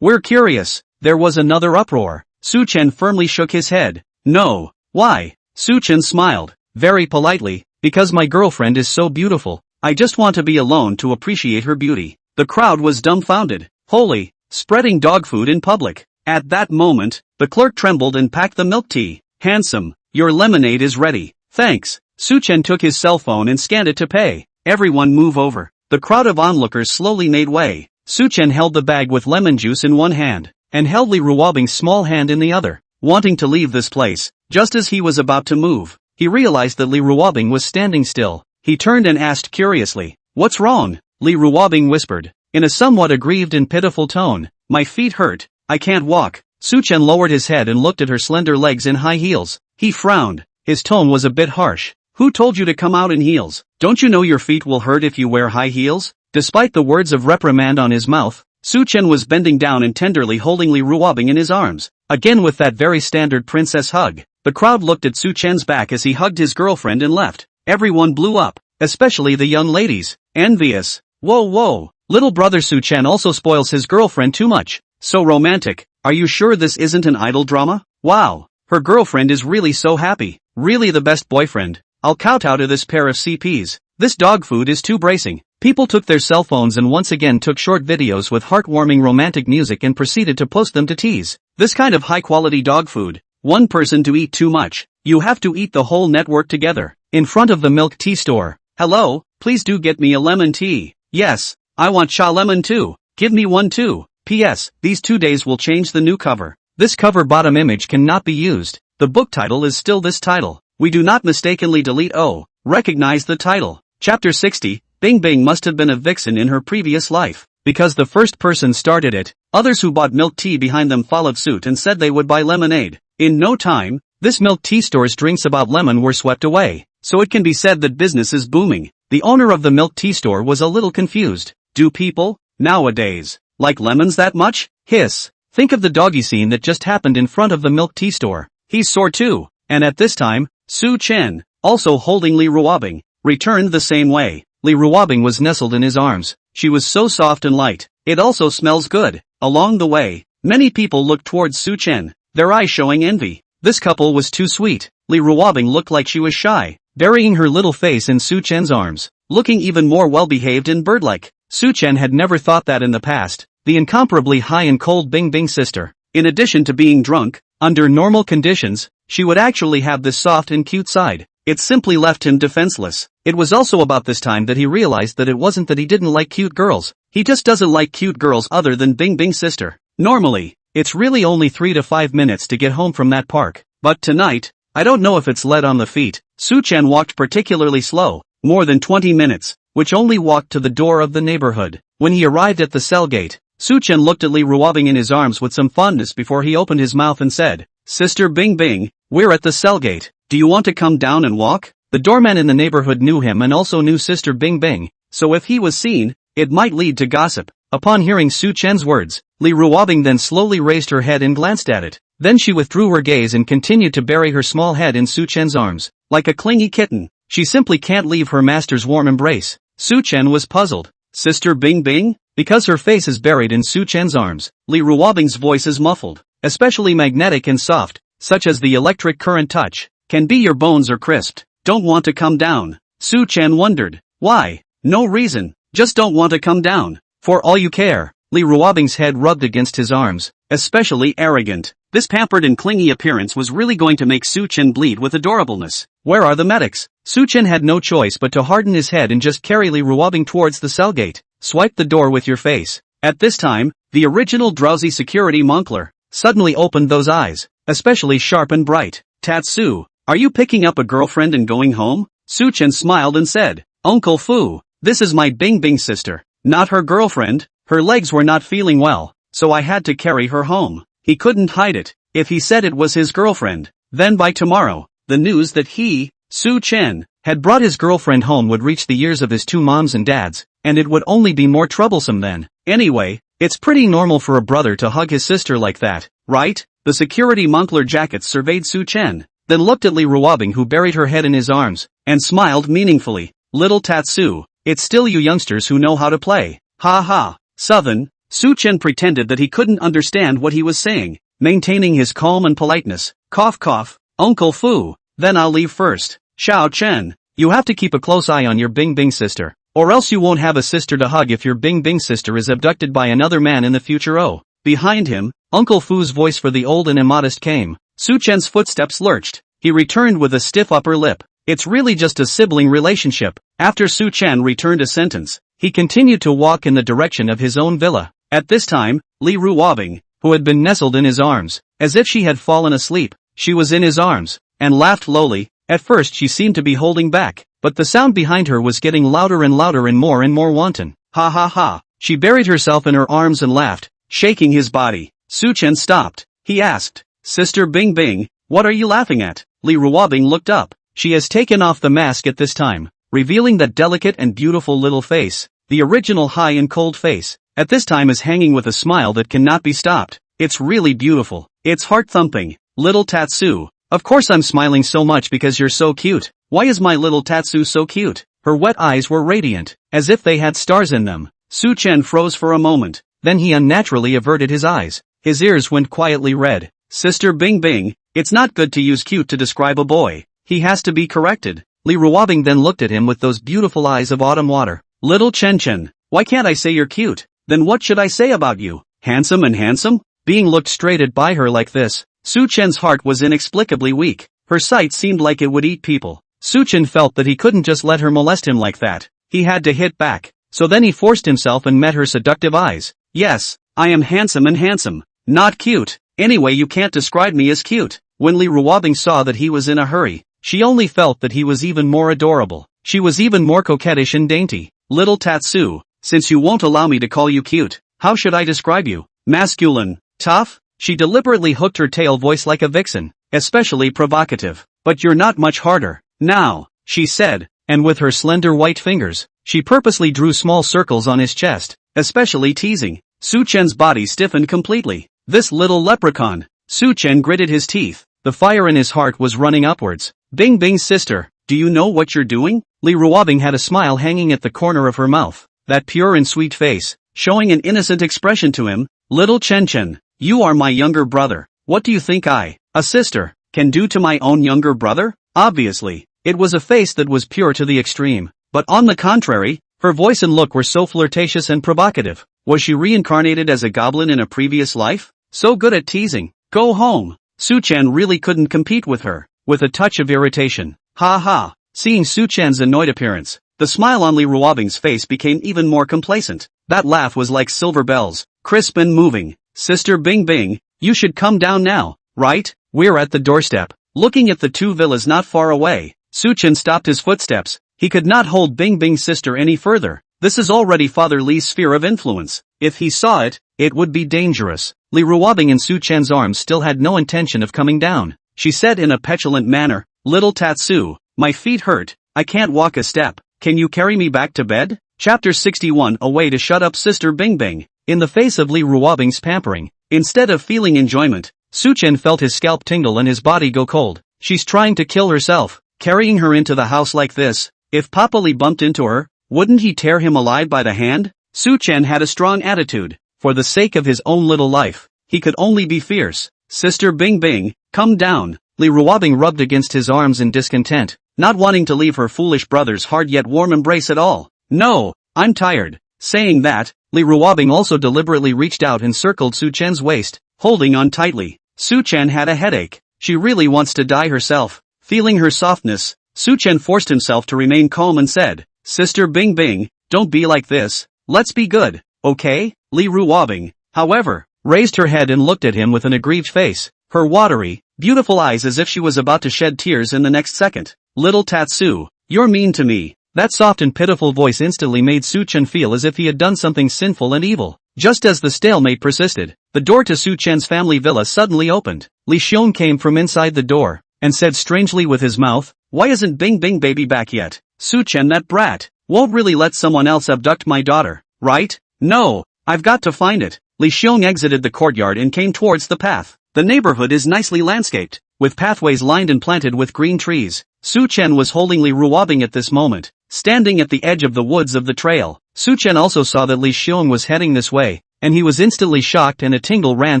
S1: we're curious. There was another uproar. Su Chen firmly shook his head. No. Why? Su Chen smiled, very politely, because my girlfriend is so beautiful. I just want to be alone to appreciate her beauty. The crowd was dumbfounded. Holy, spreading dog food in public. At that moment, the clerk trembled and packed the milk tea. Handsome, your lemonade is ready. Thanks. Su Chen took his cell phone and scanned it to pay. Everyone move over. The crowd of onlookers slowly made way. Su Chen held the bag with lemon juice in one hand, and held Li Ruobing's small hand in the other. Wanting to leave this place, just as he was about to move, he realized that Li Ruobing was standing still. He turned and asked curiously, "What's wrong?" Li Ruobing whispered, in a somewhat aggrieved and pitiful tone, "My feet hurt, I can't walk." Su Chen lowered his head and looked at her slender legs in high heels. He frowned. His tone was a bit harsh. "Who told you to come out in heels? Don't you know your feet will hurt if you wear high heels?" Despite the words of reprimand on his mouth, Su Chen was bending down and tenderly holding Li Ruobing in his arms, again with that very standard princess hug. The crowd looked at Su Chen's back as he hugged his girlfriend and left. Everyone blew up, especially the young ladies. Envious. Whoa. Little brother Su Chen also spoils his girlfriend too much. So romantic. Are you sure this isn't an idol drama? Wow. Her girlfriend is really so happy. Really the best boyfriend. I'll kowtow to this pair of CPs. This dog food is too bracing. People took their cell phones and once again took short videos with heartwarming romantic music and proceeded to post them to tease. This kind of high-quality dog food. One person to eat too much. You have to eat the whole network together. In front of the milk tea store. "Hello, please do get me a lemon tea." "Yes, I want cha lemon too. Give me one too. P.S. These 2 days will change the new cover. This cover bottom image cannot be used. The book title is still this title. We do not mistakenly delete recognize the title." Chapter 60, Bing Bing must have been a vixen in her previous life. Because the first person started it, others who bought milk tea behind them followed suit and said they would buy lemonade. In no time, this milk tea store's drinks about lemon were swept away. So it can be said that business is booming. The owner of the milk tea store was a little confused. Do people, nowadays, like lemons that much? Hiss. Think of the doggy scene that just happened in front of the milk tea store. He's sore too. And at this time, Su Chen, also holding Li Ruobing, returned the same way. Li Ruobing was nestled in his arms. She was so soft and light. It also smells good. Along the way, many people looked towards Su Chen, their eyes showing envy. This couple was too sweet. Li Ruobing looked like she was shy, burying her little face in Su Chen's arms, looking even more well-behaved and bird-like. Su Chen had never thought that in the past. The incomparably high and cold Bing Bing sister, in addition to being drunk, under normal conditions, she would actually have this soft and cute side. It simply left him defenseless. It was also about this time that he realized that it wasn't that he didn't like cute girls. He just doesn't like cute girls other than Bing Bing's sister. Normally, it's really only 3 to 5 minutes to get home from that park. But tonight, I don't know if it's lead on the feet. Su Chen walked particularly slow, more than 20 minutes, which only walked to the door of the neighborhood. When he arrived at the cell gate, Suchen looked at Li Ruobing in his arms with some fondness before he opened his mouth and said, "Sister Bing Bing, we're at the cell gate. Do you want to come down and walk?" The doorman in the neighborhood knew him and also knew Sister Bing Bing, so if he was seen, it might lead to gossip. Upon hearing Su Chen's words, Li Ruobing then slowly raised her head and glanced at it. Then she withdrew her gaze and continued to bury her small head in Su Chen's arms, like a clingy kitten. She simply can't leave her master's warm embrace. Su Chen was puzzled. "Sister Bing Bing?" Because her face is buried in Su Chen's arms, Li Ruobing's voice is muffled, especially magnetic and soft, such as the electric current touch. "Can be your bones are crisped. Don't want to come down." Su Chen wondered. "Why?" "No reason. Just don't want to come down." "For all you care." Li Ruobing's head rubbed against his arms, especially arrogant. This pampered and clingy appearance was really going to make Su Chen bleed with adorableness. "Where are the medics?" Su Chen had no choice but to harden his head and just carry Li Ruobing towards the cell gate. "Swipe the door with your face." At this time, the original drowsy security monkler suddenly opened those eyes, especially sharp and bright. "Tatsu, are you picking up a girlfriend and going home?" Su Chen smiled and said, "Uncle Fu, this is my Bing Bing sister, not her girlfriend. Her legs were not feeling well, so I had to carry her home." He couldn't hide it. If he said it was his girlfriend, then by tomorrow, the news that he, Su Chen, had brought his girlfriend home would reach the ears of his two moms and dads, and it would only be more troublesome then. Anyway, it's pretty normal for a brother to hug his sister like that, right? The security monkler jacket surveyed Su Chen, then looked at Li Ruobing who buried her head in his arms, and smiled meaningfully. "Little Tatsu, it's still you youngsters who know how to play. Ha ha." "Southern." Su Chen pretended that he couldn't understand what he was saying, maintaining his calm and politeness. "Cough cough, Uncle Fu, then I'll leave first." "Xiao Chen, you have to keep a close eye on your Bing Bing sister, or else you won't have a sister to hug if your Bing Bing sister is abducted by another man in the future." Oh. Behind him, Uncle Fu's voice for the old and immodest came. Su Chen's footsteps lurched. He returned with a stiff upper lip. "It's really just a sibling relationship." After Su Chen returned a sentence, he continued to walk in the direction of his own villa. At this time, Li Ruobing, who had been nestled in his arms, as if she had fallen asleep, she was in his arms, and laughed lowly. At first she seemed to be holding back, but the sound behind her was getting louder and louder and more wanton. "Ha ha ha." She buried herself in her arms and laughed, shaking his body. Su Chen stopped. He asked, "Sister Bing Bing, what are you laughing at?" Li Ruobing looked up. She has taken off the mask at this time, revealing that delicate and beautiful little face. The original high and cold face, at this time is hanging with a smile that cannot be stopped. It's really beautiful. It's heart-thumping. "Little Tatsu, of course I'm smiling so much because you're so cute. Why is my little Tatsu so cute?" Her wet eyes were radiant, as if they had stars in them. Su Chen froze for a moment, then he unnaturally averted his eyes. His ears went quietly red. "Sister Bing Bing, it's not good to use cute to describe a boy. He has to be corrected." Li Ruobing then looked at him with those beautiful eyes of autumn water. "Little Chen Chen, why can't I say you're cute? Then what should I say about you? Handsome and handsome?" Being looked straight at by her like this, Su Chen's heart was inexplicably weak. Her sight seemed like it would eat people. Su Chen felt that he couldn't just let her molest him like that. He had to hit back. So then he forced himself and met her seductive eyes. "Yes, I am handsome and handsome. Not cute. Anyway, you can't describe me as cute." When Li Ruobing saw that he was in a hurry, she only felt that he was even more adorable. She was even more coquettish and dainty. "Little Tatsu, since you won't allow me to call you cute, how should I describe you? Masculine, tough?" She deliberately hooked her tail voice like a vixen, especially provocative. "But you're not much harder. Now," she said, and with her slender white fingers, she purposely drew small circles on his chest, especially teasing. Su Chen's body stiffened completely. This little leprechaun. Su Chen gritted his teeth. The fire in his heart was running upwards. "Bing Bing's sister, do you know what you're doing?" Li Ruobing had a smile hanging at the corner of her mouth, that pure and sweet face, showing an innocent expression to him. "Little Chen Chen, you are my younger brother. What do you think I, a sister, can do to my own younger brother?" Obviously, it was a face that was pure to the extreme, but on the contrary, her voice and look were so flirtatious and provocative. Was she reincarnated as a goblin in a previous life? So good at teasing. "Go home." Su Chen really couldn't compete with her, with a touch of irritation. "Ha ha." Seeing Su Chen's annoyed appearance, the smile on Li Ruobing's face became even more complacent. That laugh was like silver bells, crisp and moving. "Sister Bing Bing, you should come down now, right? We're at the doorstep." Looking at the two villas not far away, Su Chen stopped his footsteps. He could not hold Bing Bing's sister any further. This is already Father Li's sphere of influence. If he saw it, it would be dangerous. Li Ruobing in Su Chen's arms still had no intention of coming down. She said in a petulant manner, "Little Tatsu, my feet hurt, I can't walk a step, can you carry me back to bed?" Chapter 61 A way to shut up Sister Bing Bing. In the face of Li Ruobing's pampering, instead of feeling enjoyment, Su Chen felt his scalp tingle and his body go cold. She's trying to kill herself, carrying her into the house like this. If Papa Li bumped into her, wouldn't he tear him alive by the hand? Su Chen had a strong attitude. For the sake of his own little life, he could only be fierce. Sister Bing Bing, come down. Li Ruobing rubbed against his arms in discontent, not wanting to leave her foolish brother's hard yet warm embrace at all. No, I'm tired. Saying that, Li Ruobing also deliberately reached out and circled Su Chen's waist, holding on tightly. Su Chen had a headache. She really wants to die herself. Feeling her softness, Su Chen forced himself to remain calm and said, Sister Bing Bing, don't be like this. Let's be good, okay? Li Ruobing, however, raised her head and looked at him with an aggrieved face, her watery, beautiful eyes as if she was about to shed tears in the next second. Little Tatsu, you're mean to me. That soft and pitiful voice instantly made Su Chen feel as if he had done something sinful and evil. Just as the stalemate persisted, the door to Su Chen's family villa suddenly opened. Li Xiong came from inside the door, and said strangely with his mouth, "Why isn't Bing Bing baby back yet? Su Chen, that brat, won't really let someone else abduct my daughter, right? No, I've got to find it." Li Xiong exited the courtyard and came towards the path. The neighborhood is nicely landscaped, with pathways lined and planted with green trees. Su Chen was holding Li Ruobing at this moment, standing at the edge of the woods of the trail. Su Chen also saw that Li Xiong was heading this way, and he was instantly shocked and a tingle ran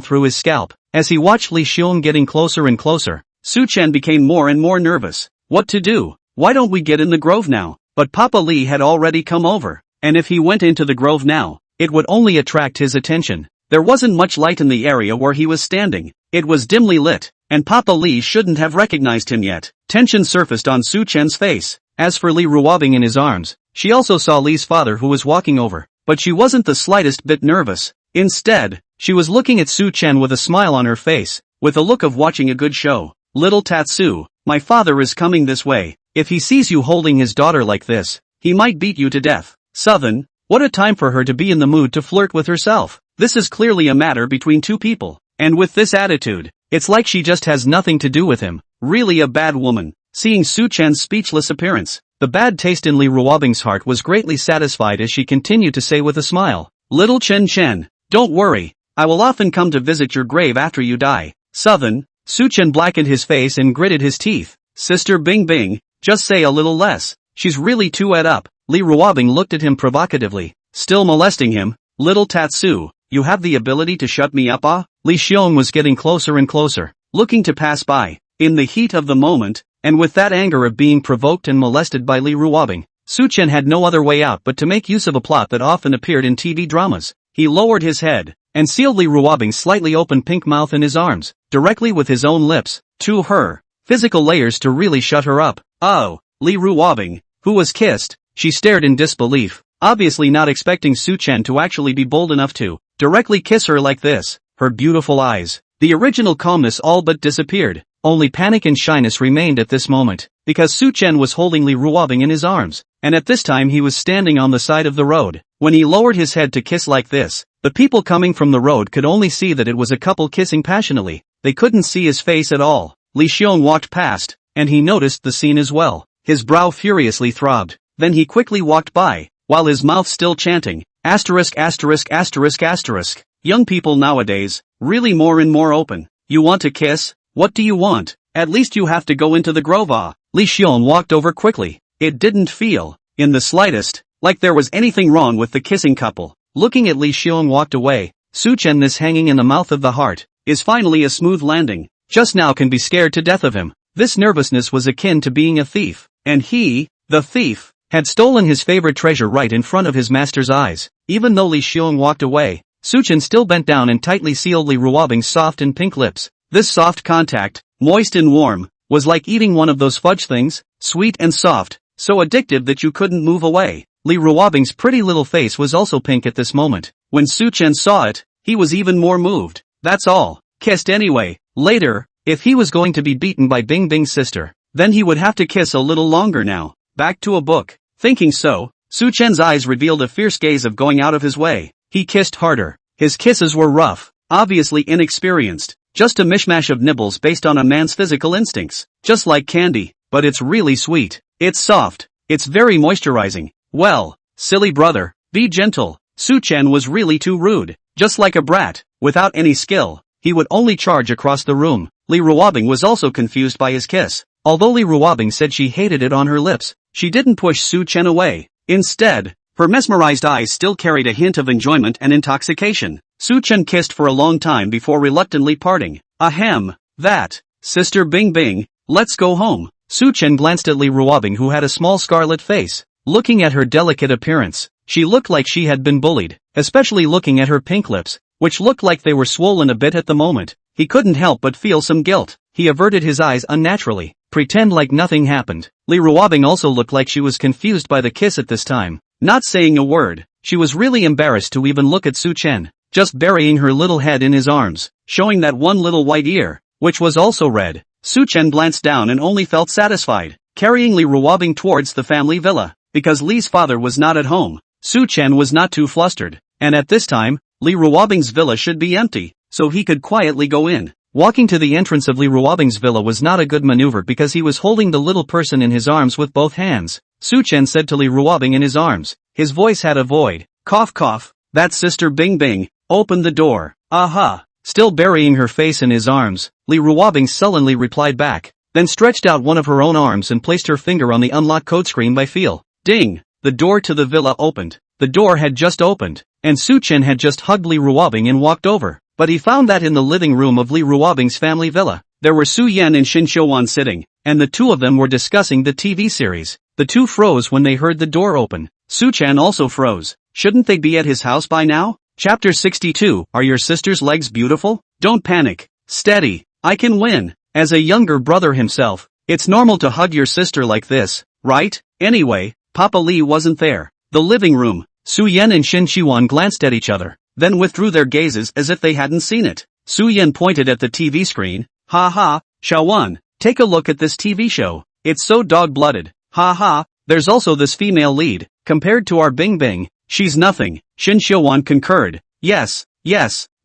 S1: through his scalp. As he watched Li Xiong getting closer and closer, Su Chen became more and more nervous. What to do? Why don't we get in the grove now? But Papa Li had already come over, and if he went into the grove now, it would only attract his attention. There wasn't much light in the area where he was standing. It was dimly lit, and Papa Li shouldn't have recognized him yet. Tension surfaced on Su Chen's face. As for Li Ruobing in his arms, she also saw Li's father who was walking over, but she wasn't the slightest bit nervous. Instead, she was looking at Su Chen with a smile on her face, with a look of watching a good show. Little Tatsu, my father is coming this way. If he sees you holding his daughter like this, he might beat you to death. Southern, what a time for her to be in the mood to flirt with herself. This is clearly a matter between two people, and with this attitude, it's like she just has nothing to do with him. Really a bad woman. Seeing Su Chen's speechless appearance, the bad taste in Li Ruobing's heart was greatly satisfied as she continued to say with a smile, Little Chen Chen, don't worry, I will often come to visit your grave after you die. Southern, Su Chen blackened his face and gritted his teeth. Sister Bing Bing, just say a little less. She's really too ed up. Li Ruobing looked at him provocatively, still molesting him. Little Tatsu, you have the ability to shut me up, ah? Li Xiong was getting closer and closer, looking to pass by. In the heat of the moment, and with that anger of being provoked and molested by Li Ruobing, Su Chen had no other way out but to make use of a plot that often appeared in TV dramas. He lowered his head, and sealed Li Ruobing's slightly open pink mouth in his arms, directly with his own lips. To her, physical layers to really shut her up. Oh, Li Ruobing, who was kissed, she stared in disbelief, obviously not expecting Su Chen to actually be bold enough to directly kiss her like this. Her beautiful eyes, the original calmness all but disappeared. Only panic and shyness remained at this moment, because Su Chen was holding Li Ruobing in his arms, and at this time he was standing on the side of the road. When he lowered his head to kiss like this, the people coming from the road could only see that it was a couple kissing passionately. They couldn't see his face at all. Li Xiong walked past, and he noticed the scene as well. His brow furiously throbbed. Then he quickly walked by, while his mouth still chanting, asterisk asterisk asterisk asterisk. Young people nowadays, really more and more open. You want to kiss? What do you want? At least you have to go into the grove, ah. Li Xiong walked over quickly. It didn't feel, in the slightest, like there was anything wrong with the kissing couple. Looking at Li Xiong walked away. Su Chen, this hanging in the mouth of the heart, is finally a smooth landing. Just now can be scared to death of him. This nervousness was akin to being a thief. And he, the thief, had stolen his favorite treasure right in front of his master's eyes. Even though Li Xiong walked away, Su Chen still bent down and tightly sealed Li Ruobing's soft and pink lips. This soft contact, moist and warm, was like eating one of those fudge things, sweet and soft, so addictive that you couldn't move away. Li Ruobing's pretty little face was also pink at this moment. When Su Chen saw it, he was even more moved. That's all. Kissed anyway. Later, if he was going to be beaten by Bing Bing's sister, then he would have to kiss a little longer now. back to a book. Thinking so, Su Chen's eyes revealed a fierce gaze of going out of his way. He kissed harder. His kisses were rough, obviously inexperienced, just a mishmash of nibbles based on a man's physical instincts. Just like candy, but it's really sweet. It's soft. It's very moisturizing. Well, silly brother, be gentle. Su Chen was really too rude. Just like a brat, without any skill, he would only charge across the room. Li Ruobing was also confused by his kiss. Although Li Ruobing said she hated it on her lips, she didn't push Su Chen away. Instead, her mesmerized eyes still carried a hint of enjoyment and intoxication. Su Chen kissed for a long time before reluctantly parting. Ahem, that, Sister Bing Bing, let's go home. Su Chen glanced at Li Ruobing, who had a small scarlet face. Looking at her delicate appearance, she looked like she had been bullied, especially looking at her pink lips, which looked like they were swollen a bit at the moment. He couldn't help but feel some guilt. He averted his eyes unnaturally, pretend like nothing happened. Li Ruobing also looked like she was confused by the kiss at this time. Not saying a word, she was really embarrassed to even look at Su Chen, just burying her little head in his arms, showing that one little white ear, which was also red. Su Chen glanced down and only felt satisfied, carrying Li Ruobing towards the family villa. Because Li's father was not at home, Su Chen was not too flustered, and at this time, Li Ruobing's villa should be empty, so he could quietly go in. Walking to the entrance of Li Ruobing's villa was not a good maneuver because he was holding the little person in his arms with both hands. Su Chen said to Li Ruobing in his arms. His voice had a void. Cough cough, that's Sister Bing Bing, open the door. Aha. Still burying her face in his arms, Li Ruobing sullenly replied back, then stretched out one of her own arms and placed her finger on the unlock code screen by feel. Ding! The door to the villa opened. The door had just opened, and Su Chen had just hugged Li Ruobing and walked over. But he found that in the living room of Li Ruobing's family villa, there were Su Yan and Xin Xiuan sitting, and the two of them were discussing the TV series. The two froze when they heard the door open. Su Chen also froze. Shouldn't they be at his house by now? Chapter 62. Are your sister's legs beautiful? Don't panic. Steady. I can win. As a younger brother himself, it's normal to hug your sister like this, right? Anyway, Papa Li wasn't there. The living room. Su Yan and Xin Xiuan glanced at each other, then withdrew their gazes as if they hadn't seen it. Su Yan pointed at the TV screen. Ha ha, Xiaowan, take a look at this TV show. It's so dog-blooded. Ha ha, there's also this female lead. Compared to our Bing Bing, she's nothing. Xin Xiuan concurred. Yes,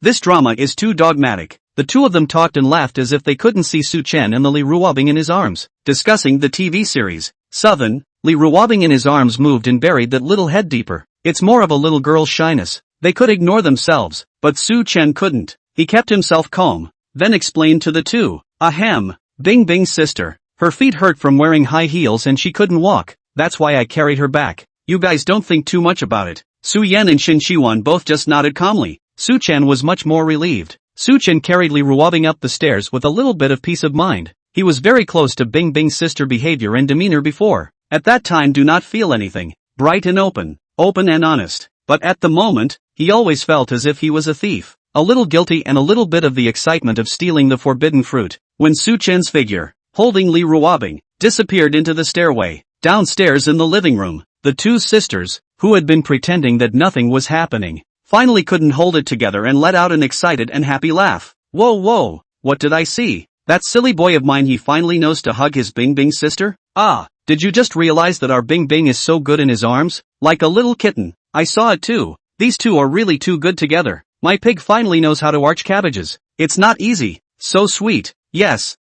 S1: this drama is too dogmatic. The two of them talked and laughed as if they couldn't see Su Chen and the Li Ruobing in his arms, discussing the TV series. Southern, Li Ruobing in his arms moved and buried that little head deeper. It's more of a little girl's shyness. They could ignore themselves, but Su Chen couldn't. He kept himself calm, then explained to the two. Ahem, Bing Bing's sister. Her feet hurt from wearing high heels and she couldn't walk. That's why I carried her back. You guys don't think too much about it. Su Yan and Xin Xiuan both just nodded calmly. Su Chen was much more relieved. Su Chen carried Li Ruobing up the stairs with a little bit of peace of mind. He was very close to Bing Bing's sister behavior and demeanor before. At that time do not feel anything. Bright and open and honest. But at the moment, he always felt as if he was a thief. A little guilty and a little bit of the excitement of stealing the forbidden fruit. When Su Chen's figure, holding Li Ruobing, disappeared into the stairway. Downstairs in the living room, the two sisters, who had been pretending that nothing was happening, finally couldn't hold it together and let out an excited and happy laugh. Whoa, what did I see? That silly boy of mine, he finally knows to hug his Bing Bing sister? Ah, did you just realize that our Bing Bing is so good in his arms? Like a little kitten. I saw it too. These two are really too good together. My pig finally knows how to arch cabbages. It's not easy. So sweet. Yes,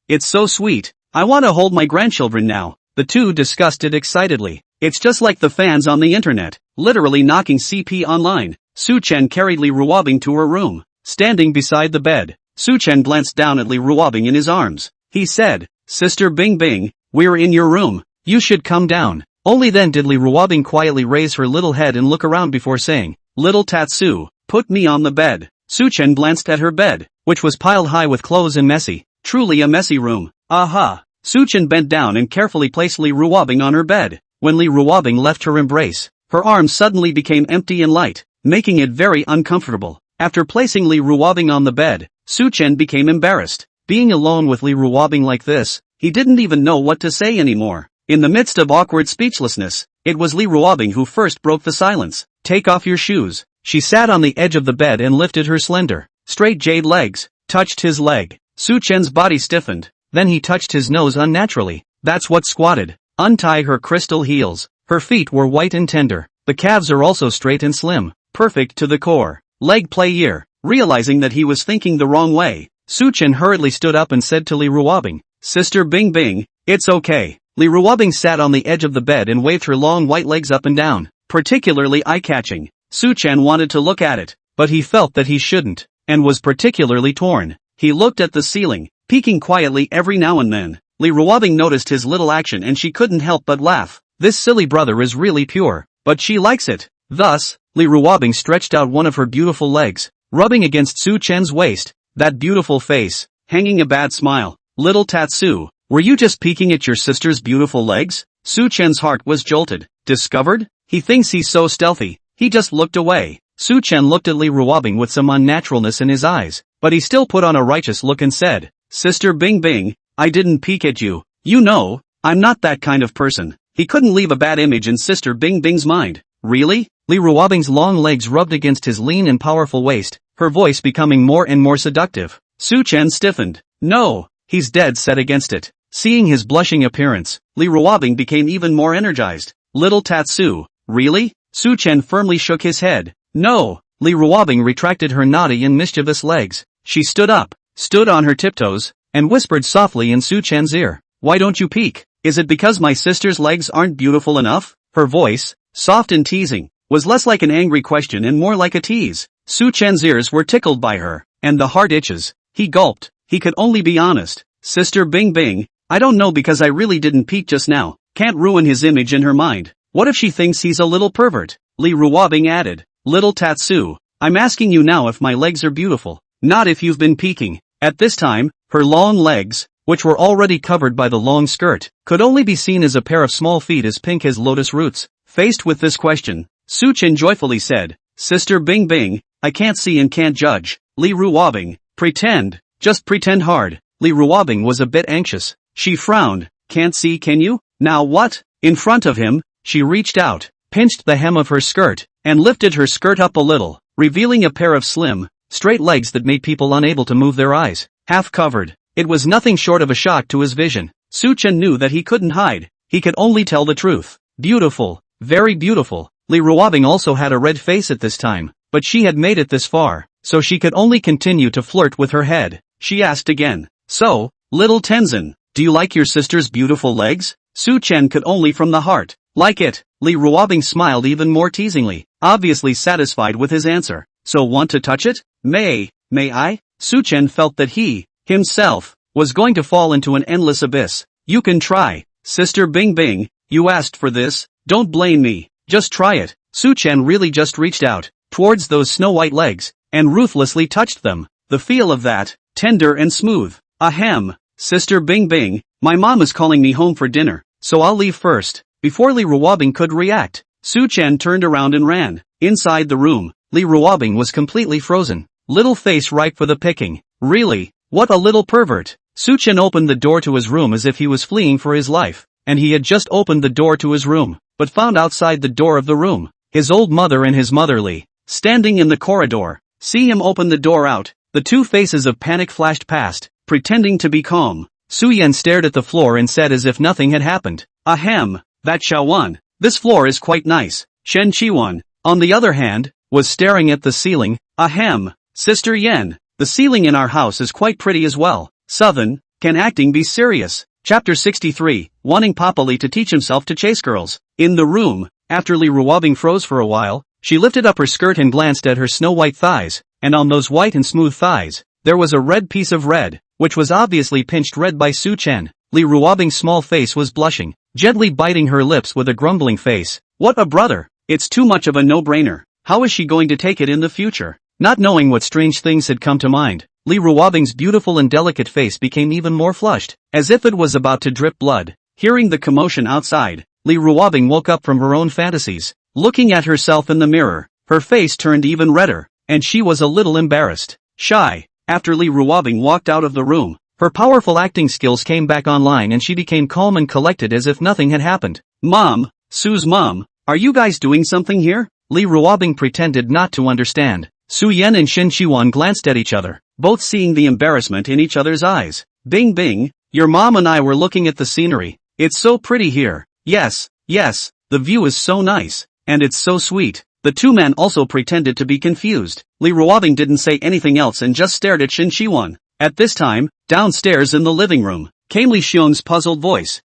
S1: it's so sweet. I want to hold my grandchildren now. The two discussed it excitedly. It's just like the fans on the internet, literally knocking CP online. Su Chen carried Li Ruobing to her room. Standing beside the bed, Su Chen glanced down at Li Ruobing in his arms. He said, Sister Bing Bing, we're in your room. You should come down. Only then did Li Ruobing quietly raise her little head and look around before saying, Little Tatsu, put me on the bed. Su Chen glanced at her bed, which was piled high with clothes and messy. Truly a messy room. Aha. Su Chen bent down and carefully placed Li Ruobing on her bed. When Li Ruobing left her embrace, her arms suddenly became empty and light, making it very uncomfortable. After placing Li Ruobing on the bed, Su Chen became embarrassed. Being alone with Li Ruobing like this, he didn't even know what to say anymore. In the midst of awkward speechlessness, it was Li Ruobing who first broke the silence. Take off your shoes. She sat on the edge of the bed and lifted her slender, straight jade legs, touched his leg. Su Chen's body stiffened, then he touched his nose unnaturally. That's what squatted. untie her crystal heels. Her feet were white and tender. The calves are also straight and slim, perfect to the core. Leg play ear. Realizing that he was thinking the wrong way, Suchen hurriedly stood up and said to Li Ruobing, "Sister Bing Bing, it's okay." Li Ruobing sat on the edge of the bed and waved her long white legs up and down, particularly eye-catching. Suchen wanted to look at it, but he felt that he shouldn't, and was particularly torn. He looked at the ceiling, peeking quietly every now and then. Li Ruobing noticed his little action and she couldn't help but laugh. This silly brother is really pure, but she likes it. Thus, Li Ruobing stretched out one of her beautiful legs, rubbing against Suchen's waist. That beautiful face, hanging a bad smile. Little Tatsu, were you just peeking at your sister's beautiful legs? Suchen's heart was jolted. Discovered? He thinks he's so stealthy. He just looked away. Suchen looked at Li Ruobing with some unnaturalness in his eyes, but he still put on a righteous look and said, "Sister Bing Bing, I didn't peek at you. You know, I'm not that kind of person." He couldn't leave a bad image in Sister Bing Bing's mind. Really? Li Ruobing's long legs rubbed against his lean and powerful waist, her voice becoming more and more seductive. Suchen stiffened. No, he's dead set against it. Seeing his blushing appearance, Li Ruobing became even more energized. Little Tatsu, really? Suchen firmly shook his head. No. Li Ruobing retracted her naughty and mischievous legs. She stood up, stood on her tiptoes, and whispered softly in Suchen's ear. "Why don't you peek? Is it because my sister's legs aren't beautiful enough?" Her voice, soft and teasing, was less like an angry question and more like a tease. Suchen's ears were tickled by her, and the heart itches. He gulped. He could only be honest. "Sister Bing Bing, I don't know because I really didn't peek just now." Can't ruin his image in her mind. What if she thinks he's a little pervert? Li Ruobing added. "Little Tatsu, I'm asking you now if my legs are beautiful, not if you've been peeking." At this time, her long legs, which were already covered by the long skirt, could only be seen as a pair of small feet as pink as lotus roots. Faced with this question, Suchen joyfully said, "Sister Bing Bing, I can't see and can't judge." Li Ruobing, pretend, just pretend hard. Li Ruobing was a bit anxious. She frowned. "Can't see, can you? Now what?" In front of him, she reached out, pinched the hem of her skirt, and lifted her skirt up a little, revealing a pair of slim, straight legs that made people unable to move their eyes. Half covered, it was nothing short of a shock to his vision. Suchen knew that he couldn't hide. He could only tell the truth. Beautiful, very beautiful. Li Ruobing also had a red face at this time, but she had made it this far, so she could only continue to flirt with her head. She asked again, "So, little Tenzin, do you like your sister's beautiful legs?" Suchen could only from the heart. "Like it." Li Ruobing smiled even more teasingly, obviously satisfied with his answer. "So want to touch it? May I?" Suchen felt that he, himself, was going to fall into an endless abyss. "You can try. Sister Bing Bing, you asked for this, don't blame me. Just try it." Suchen really just reached out, towards those snow-white legs, and ruthlessly touched them. The feel of that, tender and smooth. Ahem. "Sister Bing Bing, my mom is calling me home for dinner, so I'll leave first." Before Li Ruobing could react, Suchen turned around and ran. Inside the room, Li Ruobing was completely frozen. Little face ripe for the picking. Really? What a little pervert. Suchen opened the door to his room as if he was fleeing for his life, and he had just opened the door to his room, but found outside the door of the room, his old mother and his motherly, standing in the corridor. See him open the door out, the two faces of panic flashed past, pretending to be calm. Suyen stared at the floor and said as if nothing had happened, "Ahem, that Xiaowan. This floor is quite nice." Shen Qiwan, on the other hand, was staring at the ceiling. "Ahem, Sister Yen, the ceiling in our house is quite pretty as well." Southern, can acting be serious? Chapter 63, wanting Papa Li to teach himself to chase girls. In the room, after Li Ruobing froze for a while, she lifted up her skirt and glanced at her snow-white thighs, and on those white and smooth thighs, there was a red piece of red, which was obviously pinched red by Suchen. Li Ruobing's small face was blushing, gently biting her lips with a grumbling face. What a brother! It's too much of a no-brainer. How is she going to take it in the future? Not knowing what strange things had come to mind, Li Ruobing's beautiful and delicate face became even more flushed, as if it was about to drip blood. Hearing the commotion outside, Li Ruobing woke up from her own fantasies. Looking at herself in the mirror, her face turned even redder, and she was a little embarrassed. Shy. After Li Ruobing walked out of the room, her powerful acting skills came back online and she became calm and collected as if nothing had happened. "Mom, Sue's mom, are you guys doing something here?" Li Ruobing pretended not to understand. Su Yan and Shen Qiwan glanced at each other, both seeing the embarrassment in each other's eyes. "Bing Bing, your mom and I were looking at the scenery. It's so pretty here." Yes, yes, the view is so nice, and it's so sweet. The two men also pretended to be confused. Li Ruobing didn't say anything else and just stared at Shin Shiwan. At this time, downstairs in the living room, came Li Xiong's puzzled voice.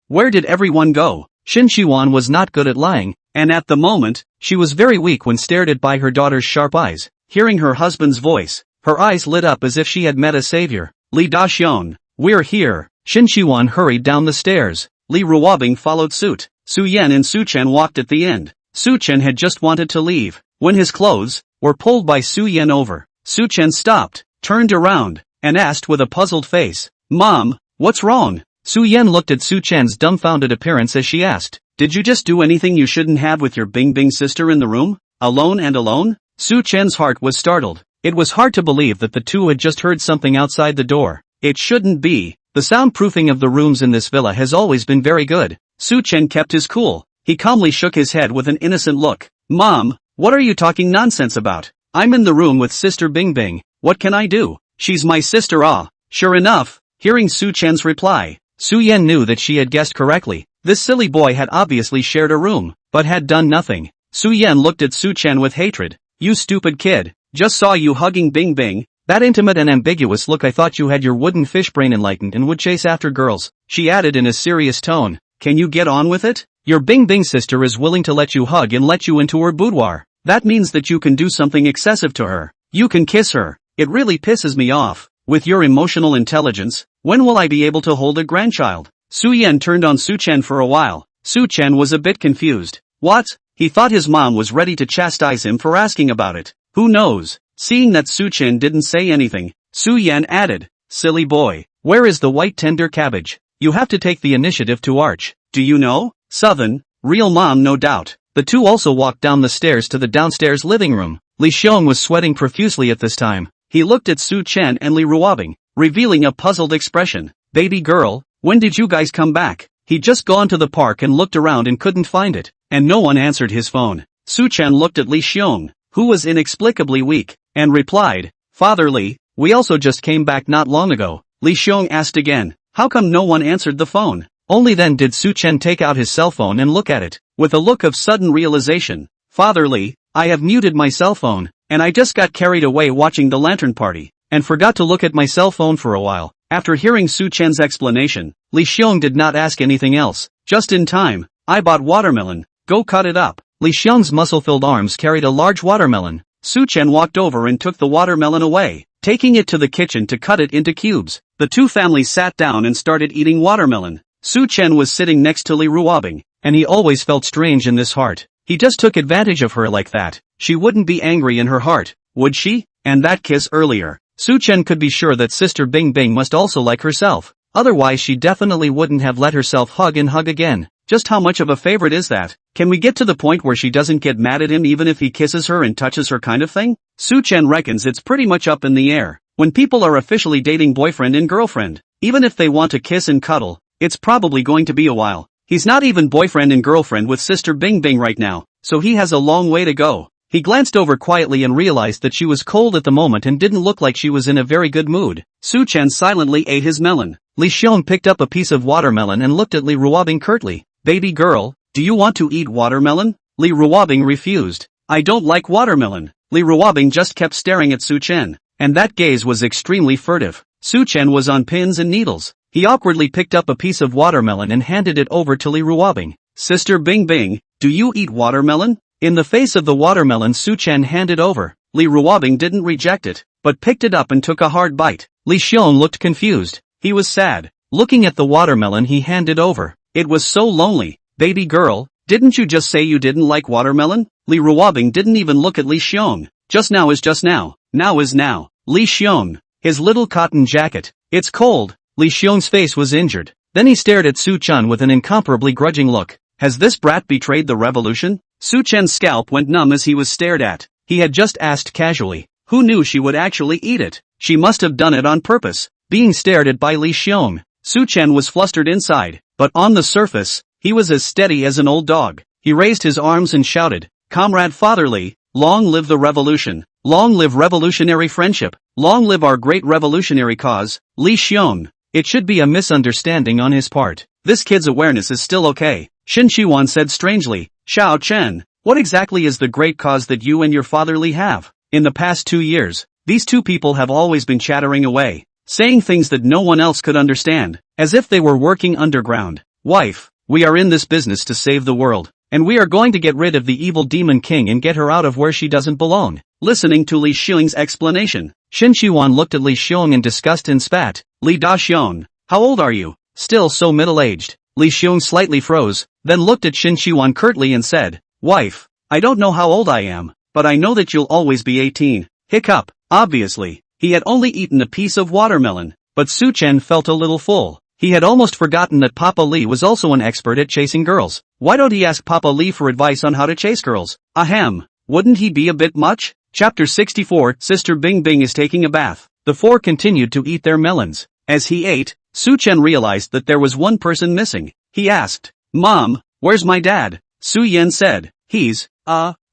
S1: Where did everyone go? Shin Shiwan was not good at lying, and at the moment, she was very weak when stared at by her daughter's sharp eyes. Hearing her husband's voice, her eyes lit up as if she had met a savior. Li Daxion, we're here. Shin Shiwan hurried down the stairs. Li Ruobing followed suit. Su Yan and Su Chen walked at the end. Su Chen had just wanted to leave, when his clothes were pulled by Su Yan over. Su Chen stopped, turned around, and asked with a puzzled face, Mom, what's wrong? Su Yan looked at Su Chen's dumbfounded appearance as she asked, did you just do anything you shouldn't have with your Bing Bing sister in the room, alone and alone? Su Chen's heart was startled. It was hard to believe that the two had just heard something outside the door. It shouldn't be. The soundproofing of the rooms in this villa has always been very good. Su Chen kept his cool. He calmly shook his head with an innocent look. Mom, what are you talking nonsense about? I'm in the room with Sister Bing Bing. What can I do? She's my sister. Sure enough, hearing Su Chen's reply, Su Yan knew that she had guessed correctly. This silly boy had obviously shared a room, but had done nothing. Su Yan looked at Su Chen with hatred. You stupid kid, just saw you hugging Bing Bing. That intimate and ambiguous look. I thought you had your wooden fish brain enlightened and would chase after girls. She added in a serious tone. Can you get on with it? Your Bing Bing sister is willing to let you hug and let you into her boudoir. That means that you can do something excessive to her. You can kiss her. It really pisses me off. With your emotional intelligence, when will I be able to hold a grandchild? Su Yan turned on Su Chen for a while. Su Chen was a bit confused. What? He thought his mom was ready to chastise him for asking about it. Who knows? Seeing that Su Chen didn't say anything, Su Yan added, silly boy, where is the white tender cabbage? You have to take the initiative to arch. Do you know? Southern, real mom no doubt. The two also walked down the stairs to the downstairs living room. Li Xiong was sweating profusely at this time. He looked at Su Chen and Li Ruobing, revealing a puzzled expression. Baby girl, when did you guys come back? He'd just gone to the park and looked around and couldn't find it, and no one answered his phone. Su Chen looked at Li Xiong, who was inexplicably weak, and replied, Father Li, we also just came back not long ago. Li Xiong asked again, how come no one answered the phone? Only then did Su Chen take out his cell phone and look at it, with a look of sudden realization. Father Li, I have muted my cell phone, and I just got carried away watching the lantern party, and forgot to look at my cell phone for a while. After hearing Su Chen's explanation, Li Xiong did not ask anything else. Just in time, I bought watermelon, go cut it up. Li Xiong's muscle-filled arms carried a large watermelon. Su Chen walked over and took the watermelon away, taking it to the kitchen to cut it into cubes. The two families sat down and started eating watermelon. Su Chen was sitting next to Li Ruobing, and he always felt strange in this heart. He just took advantage of her like that. She wouldn't be angry in her heart, would she? And that kiss earlier. Su Chen could be sure that Sister Bing Bing must also like herself. Otherwise she definitely wouldn't have let herself hug and hug again. Just how much of a favorite is that? Can we get to the point where she doesn't get mad at him even if he kisses her and touches her kind of thing? Su Chen reckons it's pretty much up in the air. When people are officially dating boyfriend and girlfriend, even if they want to kiss and cuddle, it's probably going to be a while. He's not even boyfriend and girlfriend with Sister Bing Bing right now, so he has a long way to go. He glanced over quietly and realized that she was cold at the moment and didn't look like she was in a very good mood. Su Chen silently ate his melon. Li Xiong picked up a piece of watermelon and looked at Li Ruobing curtly. Baby girl, do you want to eat watermelon? Li Ruobing refused. I don't like watermelon. Li Ruobing just kept staring at Su Chen, and that gaze was extremely furtive. Su Chen was on pins and needles. He awkwardly picked up a piece of watermelon and handed it over to Li Ruobing. Sister Bing Bing, do you eat watermelon? In the face of the watermelon Su Chen handed over, Li Ruobing didn't reject it, but picked it up and took a hard bite. Li Xiong looked confused. He was sad. Looking at the watermelon he handed over, it was so lonely. Baby girl, didn't you just say you didn't like watermelon? Li Ruobing didn't even look at Li Xiong. Just now is just now. Now is now. Li Xiong, his little cotton jacket. It's cold. Li Xiong's face was injured. Then he stared at Su Chen with an incomparably grudging look. Has this brat betrayed the revolution? Su Chen's scalp went numb as he was stared at. He had just asked casually, who knew she would actually eat it? She must have done it on purpose. Being stared at by Li Xiong, Su Chen was flustered inside, but on the surface, he was as steady as an old dog. He raised his arms and shouted, Comrade Father Li, long live the revolution. Long live revolutionary friendship. Long live our great revolutionary cause. Li Xiong. It should be a misunderstanding on his part. This kid's awareness is still okay. Shin Shiwan said strangely. Xiao Chen, what exactly is the great cause that you and your father Li have? In the past 2 years, these two people have always been chattering away, saying things that no one else could understand, as if they were working underground. Wife, we are in this business to save the world, and we are going to get rid of the evil demon king and get her out of where she doesn't belong. Listening to Li Xiong's explanation, Shin Shiwan looked at Li Xiong in disgust and spat. Li Daxiong, how old are you? Still so middle-aged. Li Xiong slightly froze, then looked at Shin Shiwan curtly and said, Wife, I don't know how old I am, but I know that you'll always be 18. Hiccup. Obviously, he had only eaten a piece of watermelon, but Su Chen felt a little full. He had almost forgotten that Papa Li was also an expert at chasing girls. Why don't he ask Papa Li for advice on how to chase girls? Ahem, wouldn't he be a bit much? Chapter 64, Sister Bing Bing is taking a bath. The four continued to eat their melons. As he ate, Su Chen realized that there was one person missing. He asked, Mom, where's my dad? Su Yan said, he's,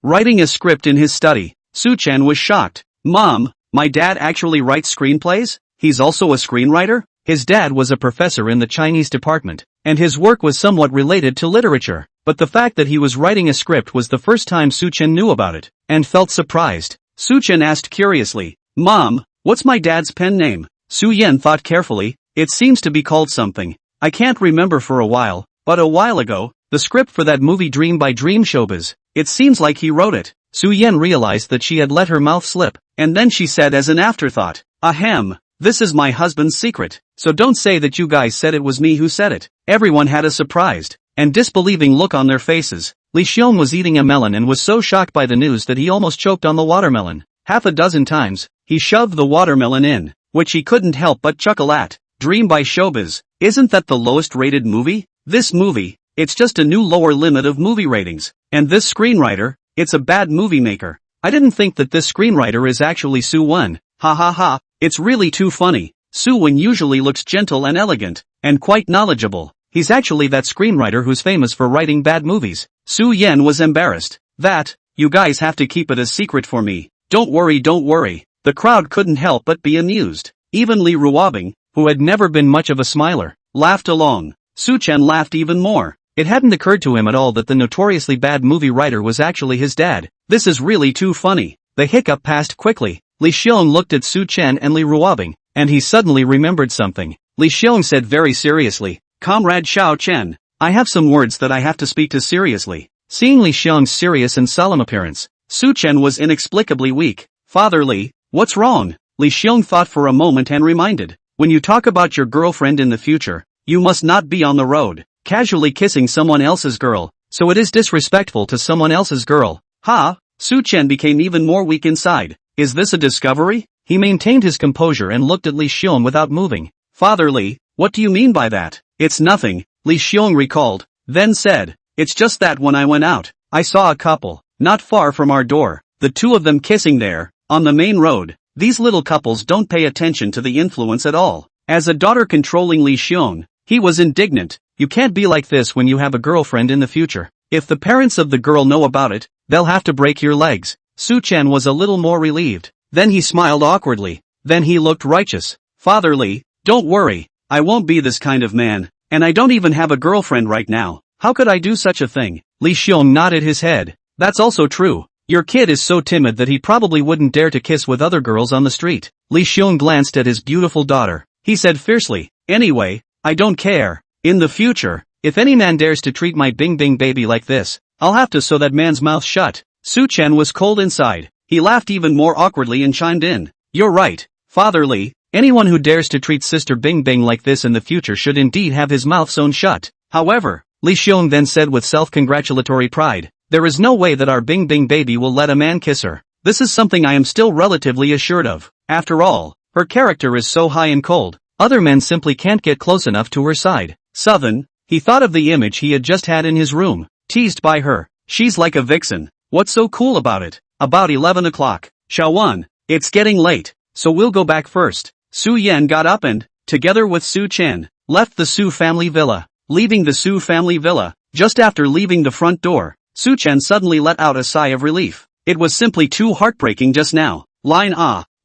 S1: writing a script in his study. Su Chen was shocked. Mom, my dad actually writes screenplays? He's also a screenwriter? His dad was a professor in the Chinese department, and his work was somewhat related to literature, but the fact that he was writing a script was the first time Su Chen knew about it, and felt surprised. Su Chen asked curiously, Mom, what's my dad's pen name? Su Yan thought carefully, it seems to be called something. I can't remember for a while, but a while ago, the script for that movie Dream by Dream Showbiz, it seems like he wrote it. Su Yan realized that she had let her mouth slip, and then she said as an afterthought, Ahem, this is my husband's secret, so don't say that you guys said it was me who said it. Everyone had a surprised and disbelieving look on their faces. Li Xiong was eating a melon and was so shocked by the news that he almost choked on the watermelon. Half a dozen times, he shoved the watermelon in, which he couldn't help but chuckle at. Dream by Showbiz, isn't that the lowest rated movie? This movie, it's just a new lower limit of movie ratings. And this screenwriter, it's a bad movie maker. I didn't think that this screenwriter is actually Su Wen. Ha ha ha, it's really too funny. Su Wen usually looks gentle and elegant, and quite knowledgeable. He's actually that screenwriter who's famous for writing bad movies. Su Yan was embarrassed. That, you guys have to keep it a secret for me. Don't worry, don't worry. The crowd couldn't help but be amused. Even Li Ruobing, who had never been much of a smiler, laughed along. Su Chen laughed even more. It hadn't occurred to him at all that the notoriously bad movie writer was actually his dad. This is really too funny. The hiccup passed quickly. Li Xiong looked at Su Chen and Li Ruobing, and he suddenly remembered something. Li Xiong said very seriously, Comrade Xiao Chen, I have some words that I have to speak to seriously. Seeing Li Xiong's serious and solemn appearance, Su Chen was inexplicably weak. Father Li, what's wrong? Li Xiong thought for a moment and reminded, when you talk about your girlfriend in the future, you must not be on the road, casually kissing someone else's girl, so it is disrespectful to someone else's girl. Ha! Su Chen became even more weak inside. Is this a discovery? He maintained his composure and looked at Li Xiong without moving. Father Li, what do you mean by that? It's nothing, Li Xiong recalled, then said, it's just that when I went out, I saw a couple, not far from our door, the two of them kissing there, on the main road. These little couples don't pay attention to the influence at all. As a daughter controlling Li Xiong, he was indignant. You can't be like this when you have a girlfriend in the future. If the parents of the girl know about it, they'll have to break your legs. Su Chen was a little more relieved. Then he smiled awkwardly. Then he looked righteous. Father Li, don't worry, I won't be this kind of man, and I don't even have a girlfriend right now. How could I do such a thing? Li Xiong nodded his head. That's also true. Your kid is so timid that he probably wouldn't dare to kiss with other girls on the street. Li Xiong glanced at his beautiful daughter. He said fiercely, anyway, I don't care. In the future, if any man dares to treat my Bing Bing baby like this, I'll have to sew that man's mouth shut. Su Chen was cold inside. He laughed even more awkwardly and chimed in. You're right, Father Li. Anyone who dares to treat Sister Bing Bing like this in the future should indeed have his mouth sewn shut. However, Li Xiong then said with self-congratulatory pride, there is no way that our Bing Bing baby will let a man kiss her. This is something I am still relatively assured of. After all, her character is so high and cold, other men simply can't get close enough to her side. Southern, he thought of the image he had just had in his room, teased by her. She's like a vixen. What's so cool about it? About 11 o'clock. Shawan, it's getting late, so we'll go back first. Su Yan got up and, together with Su Chen, left the Su family villa. Leaving the Su family villa, just after leaving the front door, Su Chen suddenly let out a sigh of relief. It was simply too heartbreaking just now. Line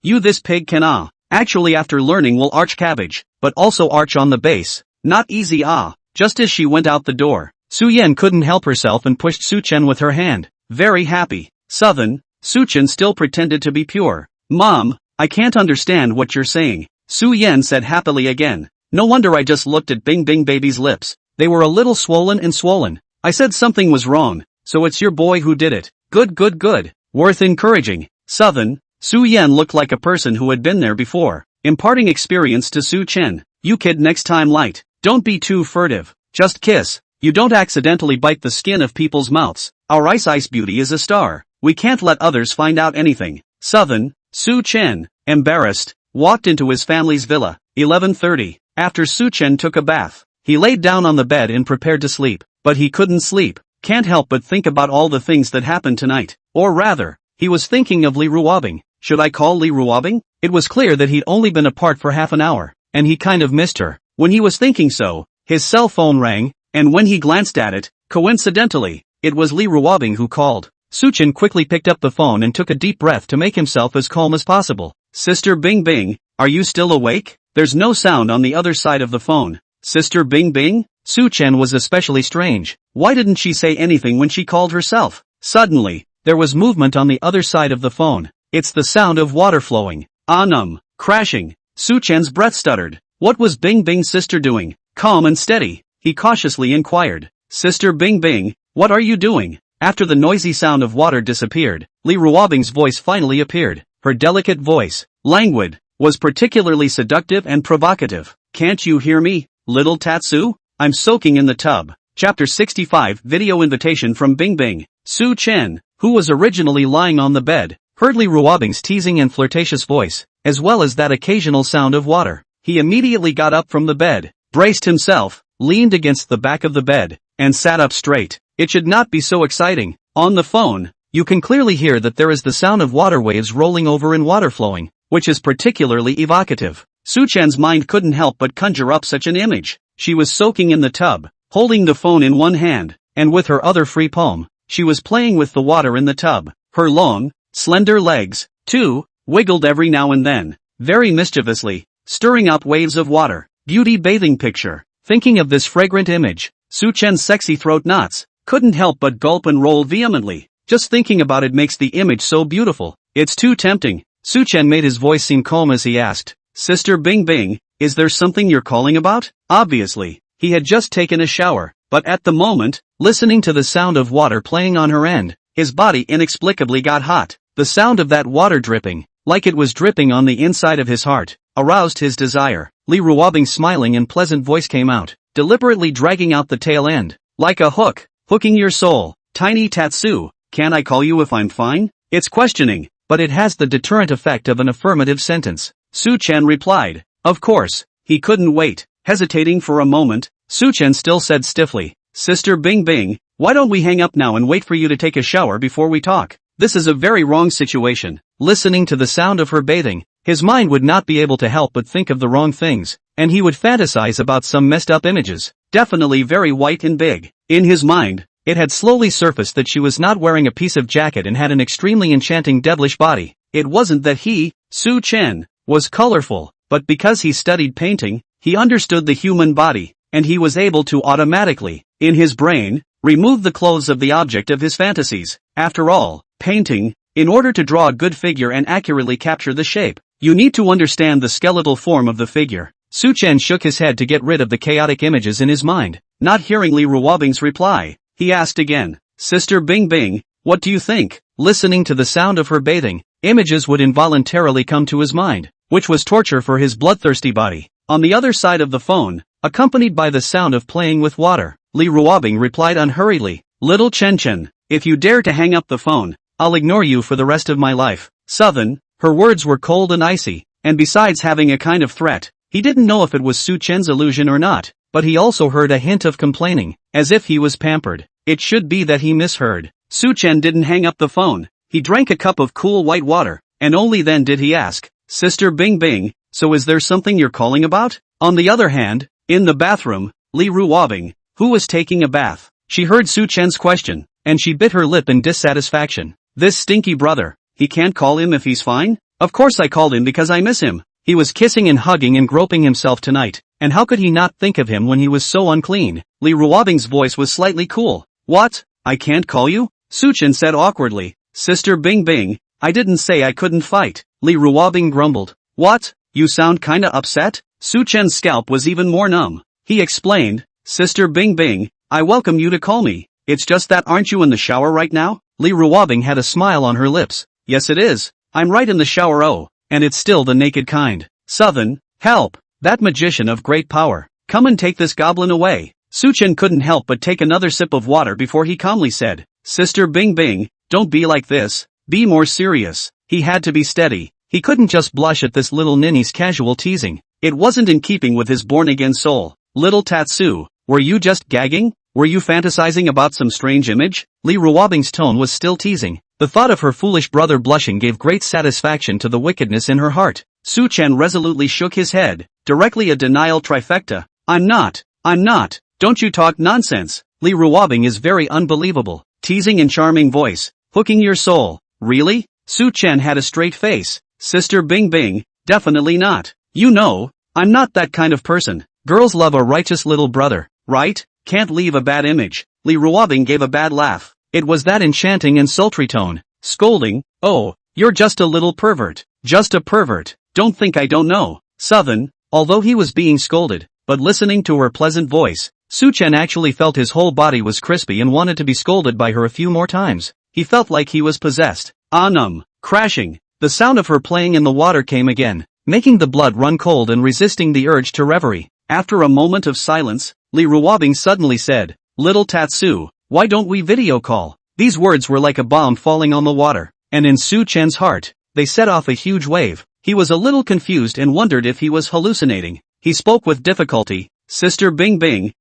S1: you this pig can actually after learning will arch cabbage, but also arch on the base. Not easy just as she went out the door, Su-yen couldn't help herself and pushed Su-chen with her hand. Very happy. Southern. Su-chen still pretended to be pure. Mom, I can't understand what you're saying. Su-yen said happily again. No wonder I just looked at Bing Bing baby's lips. They were a little swollen. I said something was wrong, so it's your boy who did it. Good. Worth encouraging. Southern. Su-yen looked like a person who had been there before, imparting experience to Su-chen. You kid, next time light. Don't be too furtive. Just kiss. You don't accidentally bite the skin of people's mouths. Our ice beauty is a star. We can't let others find out anything. Southern. Su-chen, embarrassed, walked into his family's villa. 11:30. After Su-chen took a bath, he laid down on the bed and prepared to sleep. But he couldn't sleep. Can't help but think about all the things that happened tonight. Or rather, he was thinking of Lee Ruobing. Should I call Lee Ruobing? It was clear that he'd only been apart for half an hour, and he kind of missed her. When he was thinking so, his cell phone rang, and when he glanced at it, coincidentally, it was Lee Ruobing who called. Su-chen quickly picked up the phone and took a deep breath to make himself as calm as possible. Sister Bing Bing, are you still awake? There's no sound on the other side of the phone. Sister Bing Bing? Su-chen was especially strange. Why didn't she say anything when she called herself? Suddenly, there was movement on the other side of the phone. It's the sound of water flowing. Crashing. Su-chen's breath stuttered. What was Bing Bing's sister doing? Calm and steady, he cautiously inquired. Sister Bing Bing, what are you doing? After the noisy sound of water disappeared, Lee Ruobing's voice finally appeared. Her delicate voice, languid, was particularly seductive and provocative. Can't you hear me, little Tatsu? I'm soaking in the tub. Chapter 65 Video invitation from Bing Bing. Su-chen, who was originally lying on the bed, heard Lee Ruobing's teasing and flirtatious voice, as well as that occasional sound of water. He immediately got up from the bed, braced himself, leaned against the back of the bed, and sat up straight. It should not be so exciting. On the phone, you can clearly hear that there is the sound of water waves rolling over and water flowing, which is particularly evocative. Su-chen's mind couldn't help but conjure up such an image. She was soaking in the tub, holding the phone in one hand, and with her other free palm, she was playing with the water in the tub. Her long, slender legs, too, wiggled every now and then, very mischievously, stirring up waves of water. Beauty bathing picture. Thinking of this fragrant image, Su-chen's sexy throat knots, couldn't help but gulp and roll vehemently. Just thinking about it makes the image so beautiful. It's too tempting. Su-chen made his voice seem calm as he asked, Sister Bing Bing, is there something you're calling about? Obviously, he had just taken a shower, but at the moment, listening to the sound of water playing on her end, his body inexplicably got hot. The sound of that water dripping, like it was dripping on the inside of his heart, aroused his desire. Lee Ruobing's smiling and pleasant voice came out, deliberately dragging out the tail end. Like a hook, hooking your soul. Tiny Tatsu, can I call you if I'm fine? It's questioning, but it has the deterrent effect of an affirmative sentence. Su-chen replied, of course. He couldn't wait. Hesitating for a moment, Su-chen still said stiffly, Sister Bing Bing, why don't we hang up now and wait for you to take a shower before we talk? This is a very wrong situation. Listening to the sound of her bathing, his mind would not be able to help but think of the wrong things, and he would fantasize about some messed up images, definitely very white and big. In his mind, it had slowly surfaced that she was not wearing a piece of jacket and had an extremely enchanting devilish body. It wasn't that he, Su-chen, was colorful, but because he studied painting, he understood the human body, and he was able to automatically, in his brain, remove the clothes of the object of his fantasies. After all, painting, in order to draw a good figure and accurately capture the shape, you need to understand the skeletal form of the figure. Su-chen shook his head to get rid of the chaotic images in his mind. Not hearing Lee Ruobing's reply, he asked again, Sister Bing Bing, what do you think? Listening to the sound of her bathing, images would involuntarily come to his mind, which was torture for his bloodthirsty body. On the other side of the phone, accompanied by the sound of playing with water, Lee Ruobing replied unhurriedly, Little Chen, if you dare to hang up the phone, I'll ignore you for the rest of my life. Southern, her words were cold and icy, and besides having a kind of threat, he didn't know if it was Su-chen's illusion or not, but he also heard a hint of complaining, as if he was pampered. It should be that he misheard. Su-chen didn't hang up the phone. He drank a cup of cool white water, and only then did he ask, Sister Bing Bing, so is there something you're calling about? On the other hand, in the bathroom, Lee Ruobing, who was taking a bath, she heard Su-chen's question, and she bit her lip in dissatisfaction. This stinky brother, he can't call him if he's fine? Of course I called him because I miss him. He was kissing and hugging and groping himself tonight, and how could he not think of him when he was so unclean? Li Ruobing's voice was slightly cool. What? I can't call you? Suchen said awkwardly. Sister Bing Bing, I didn't say I couldn't fight. Li Ruobing grumbled. What? You sound kinda upset? Suchen's scalp was even more numb. He explained, Sister Bing Bing, I welcome you to call me. It's just that aren't you in the shower right now? Li Ruobing had a smile on her lips. Yes it is. I'm right in the shower and it's still the naked kind. Southern, help! That magician of great power. Come and take this goblin away. Suchen couldn't help but take another sip of water before he calmly said, Sister Bing Bing, don't be like this. Be more serious. He had to be steady. He couldn't just blush at this little ninny's casual teasing. It wasn't in keeping with his born-again soul. Little Tatsu, were you just gagging? Were you fantasizing about some strange image? Li Ruobing's tone was still teasing. The thought of her foolish brother blushing gave great satisfaction to the wickedness in her heart. Suchen resolutely shook his head, directly a denial trifecta. I'm not. Don't you talk nonsense. Li Ruobing is very unbelievable. Teasing and charming voice. Hooking your soul. Really? Suchen had a straight face. Sister Bing Bing, definitely not. You know, I'm not that kind of person. Girls love a righteous little brother, right? Can't leave a bad image. Li Ruobing gave a bad laugh. It was that enchanting and sultry tone. Scolding, oh, you're just a little pervert. Just a pervert. Don't think I don't know. Southern, although he was being scolded, but listening to her pleasant voice, Suchen actually felt his whole body was crispy and wanted to be scolded by her a few more times. He felt like he was possessed. Crashing. The sound of her playing in the water came again, making the blood run cold and resisting the urge to reverie. After a moment of silence, Li Ruobing suddenly said, Little Tatsu, why don't we video call? These words were like a bomb falling on the water, and in Suchen's heart, they set off a huge wave. He was a little confused and wondered if he was hallucinating. He spoke with difficulty, Sister Bing Bing,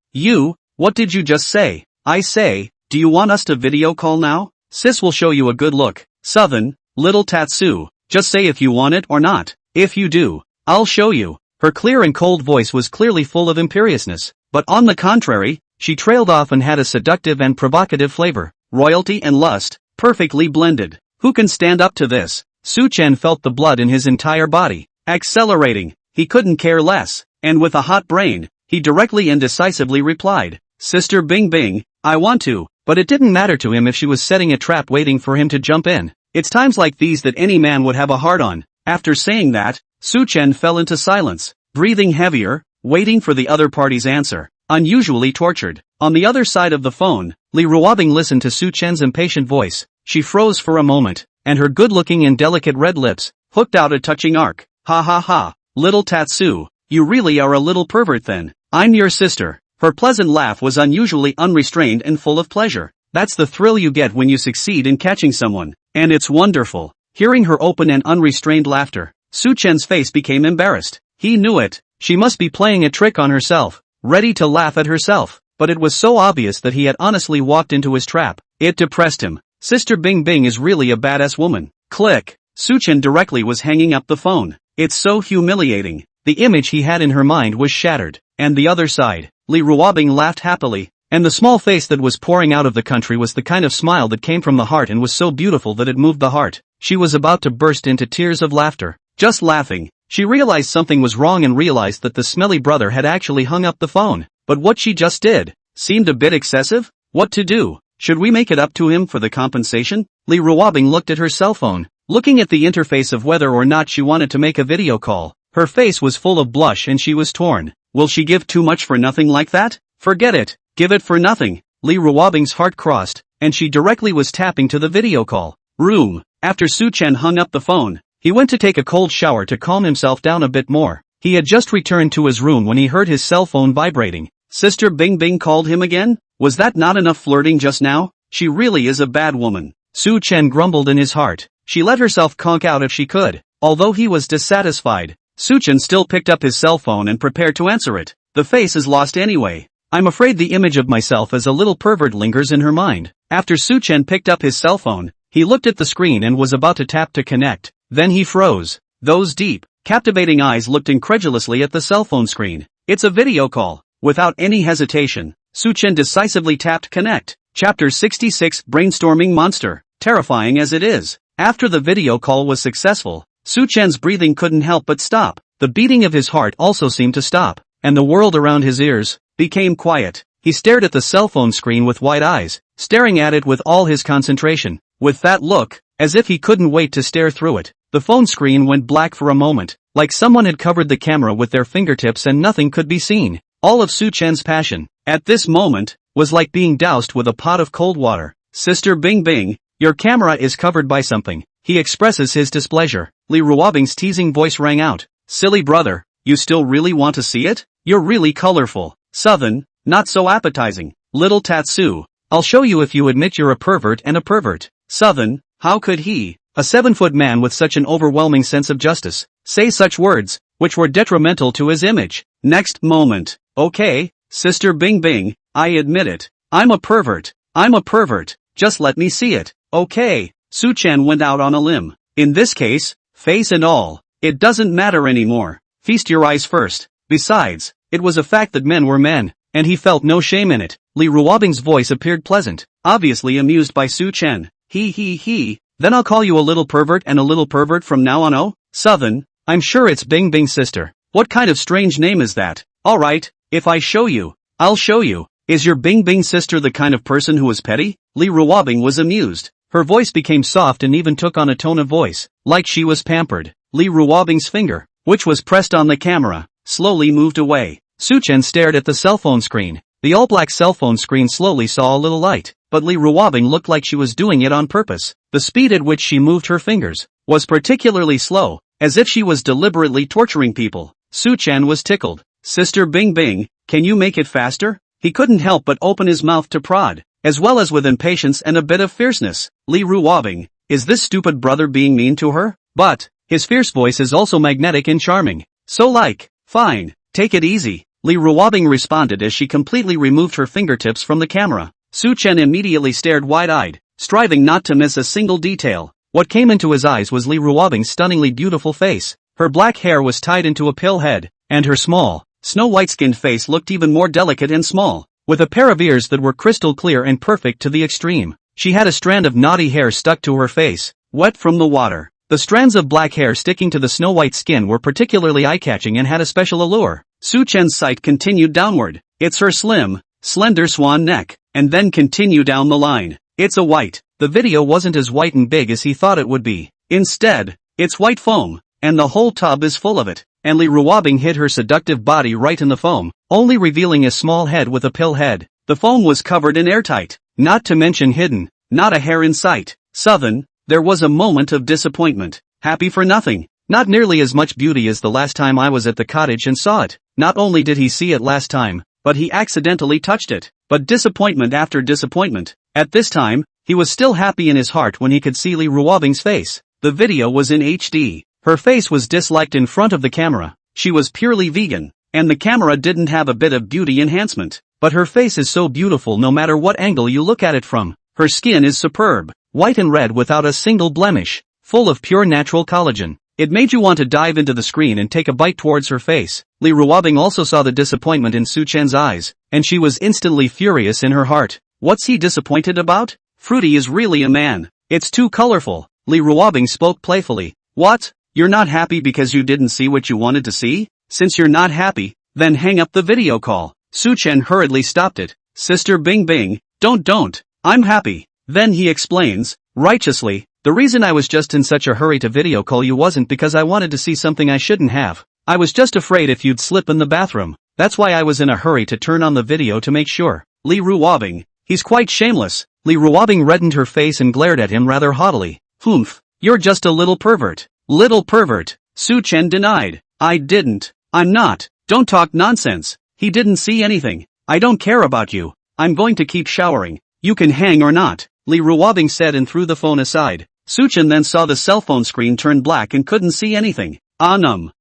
S1: what did you just say? I say, do you want us to video call now? Sis will show you a good look. Southern, Little Tatsu, just say if you want it or not. If you do, I'll show you. Her clear and cold voice was clearly full of imperiousness, but on the contrary, she trailed off and had a seductive and provocative flavor. Royalty and lust, perfectly blended. Who can stand up to this? Suchen felt the blood in his entire body accelerating. He couldn't care less, and with a hot brain, he directly and decisively replied, Sister Bing Bing, I want to, but it didn't matter to him if she was setting a trap waiting for him to jump in. It's times like these that any man would have a heart on. After saying that, Suchen fell into silence, breathing heavier, waiting for the other party's answer, unusually tortured. On the other side of the phone, Li Ruobing listened to Suchen's impatient voice. She froze for a moment, and her good-looking and delicate red lips hooked out a touching arc. Ha ha ha, Little Tatsu, you really are a little pervert then. I'm your sister. Her pleasant laugh was unusually unrestrained and full of pleasure. That's the thrill you get when you succeed in catching someone, and it's wonderful. Hearing her open and unrestrained laughter, Suchen's face became embarrassed. He knew it. She must be playing a trick on herself, ready to laugh at herself, but it was so obvious that he had honestly walked into his trap. It depressed him. Sister Bing Bing is really a badass woman. Click. Suchen directly was hanging up the phone. It's so humiliating. The image he had in her mind was shattered. And the other side, Li Ruobing laughed happily, and the small face that was pouring out of the country was the kind of smile that came from the heart and was so beautiful that it moved the heart. She was about to burst into tears of laughter. Just laughing, she realized something was wrong and realized that the smelly brother had actually hung up the phone. But what she just did seemed a bit excessive. What to do? Should we make it up to him for the compensation? Li Ruobing looked at her cell phone, looking at the interface of whether or not she wanted to make a video call. Her face was full of blush and she was torn. Will she give too much for nothing like that? Forget it. Give it for nothing. Li Ruobing's heart crossed, and she directly was tapping to the video call room. After Suchen hung up the phone, he went to take a cold shower to calm himself down a bit more. He had just returned to his room when he heard his cell phone vibrating. Sister Bing Bing called him again? Was that not enough flirting just now? She really is a bad woman. Suchen grumbled in his heart. She let herself conk out if she could. Although he was dissatisfied, Suchen still picked up his cell phone and prepared to answer it. The face is lost anyway. I'm afraid the image of myself as a little pervert lingers in her mind. After Suchen picked up his cell phone, he looked at the screen and was about to tap to connect. Then he froze. Those deep, captivating eyes looked incredulously at the cell phone screen. It's a video call. Without any hesitation, Suchen decisively tapped connect. Chapter 66 Brainstorming Monster. Terrifying as it is. After the video call was successful, Suchen's breathing couldn't help but stop. The beating of his heart also seemed to stop, and the world around his ears became quiet. He stared at the cell phone screen with wide eyes, staring at it with all his concentration. With that look, as if he couldn't wait to stare through it, the phone screen went black for a moment, like someone had covered the camera with their fingertips and nothing could be seen. All of Su Chen's passion, at this moment, was like being doused with a pot of cold water. Sister Bing Bing, your camera is covered by something. He expresses his displeasure. Li Ruobing's teasing voice rang out. Silly brother, you still really want to see it? You're really colorful. Southern, not so appetizing. Little Tatsu, I'll show you if you admit you're a pervert and a pervert. Southern, how could he, a 7-foot man with such an overwhelming sense of justice, say such words, which were detrimental to his image? Next moment, okay, Sister Bing Bing, I admit it. I'm a pervert. I'm a pervert. Just let me see it. Okay. Su Chen went out on a limb. In this case, face and all, it doesn't matter anymore. Feast your eyes first. Besides, it was a fact that men were men, and he felt no shame in it. Li Ruobing's voice appeared pleasant, obviously amused by Su Chen. He. Then I'll call you a little pervert and a little pervert from now on. Oh, Southern, I'm sure it's Bing Bing's sister. What kind of strange name is that? Alright, if I show you, I'll show you. Is your Bing Bing sister the kind of person who is petty? Li Ruobing was amused. Her voice became soft and even took on a tone of voice, like she was pampered. Li Ruobing's finger, which was pressed on the camera, slowly moved away. Su Chen stared at the cell phone screen. The all-black cell phone screen slowly saw a little light, but Li Ruobing looked like she was doing it on purpose. The speed at which she moved her fingers was particularly slow, as if she was deliberately torturing people. Su Chen was tickled. Sister Bing Bing, can you make it faster? He couldn't help but open his mouth to prod, as well as with impatience and a bit of fierceness. Li Ruobing, is this stupid brother being mean to her? But, his fierce voice is also magnetic and charming. So like, fine, take it easy. Li Ruobing responded as she completely removed her fingertips from the camera. Su Chen immediately stared wide-eyed, striving not to miss a single detail. What came into his eyes was Li Ruobing's stunningly beautiful face. Her black hair was tied into a pill head, and her small, snow-white-skinned face looked even more delicate and small, with a pair of ears that were crystal clear and perfect to the extreme. She had a strand of knotty hair stuck to her face, wet from the water. The strands of black hair sticking to the snow-white skin were particularly eye-catching and had a special allure. Su Chen's sight continued downward. It's her slim, slender swan neck, and then continue down the line. It's a white. The video wasn't as white and big as he thought it would be. Instead, it's white foam, and the whole tub is full of it. And Li Ruobing hid her seductive body right in the foam, only revealing a small head with a pill head. The foam was covered and airtight, not to mention hidden, not a hair in sight. Southern, there was a moment of disappointment. Happy for nothing. Not nearly as much beauty as the last time I was at the cottage and saw it. Not only did he see it last time, but he accidentally touched it. But disappointment after disappointment. At this time, he was still happy in his heart when he could see Li Ruobing's face. The video was in HD. Her face was disliked in front of the camera. She was purely vegan, and the camera didn't have a bit of beauty enhancement. But her face is so beautiful no matter what angle you look at it from. Her skin is superb, white and red without a single blemish, full of pure natural collagen. It made you want to dive into the screen and take a bite towards her face. Li Ruobing also saw the disappointment in Su Chen's eyes, and she was instantly furious in her heart. What's he disappointed about? Fruity is really a man. It's too colorful. Li Ruobing spoke playfully. What? You're not happy because you didn't see what you wanted to see? Since you're not happy, then hang up the video call. Su Chen hurriedly stopped it. Sister Bing Bing, don't. I'm happy. Then he explains, righteously, the reason I was just in such a hurry to video call you wasn't because I wanted to see something I shouldn't have. I was just afraid if you'd slip in the bathroom. That's why I was in a hurry to turn on the video to make sure. Li Ruobing, he's quite shameless. Li Ruobing reddened her face and glared at him rather haughtily. Humph, you're just a little pervert. Little pervert. Su Chen denied. I didn't. I'm not. Don't talk nonsense. He didn't see anything. I don't care about you. I'm going to keep showering. You can hang or not. Li Ruobing said and threw the phone aside. Su Chen then saw the cell phone screen turn black and couldn't see anything.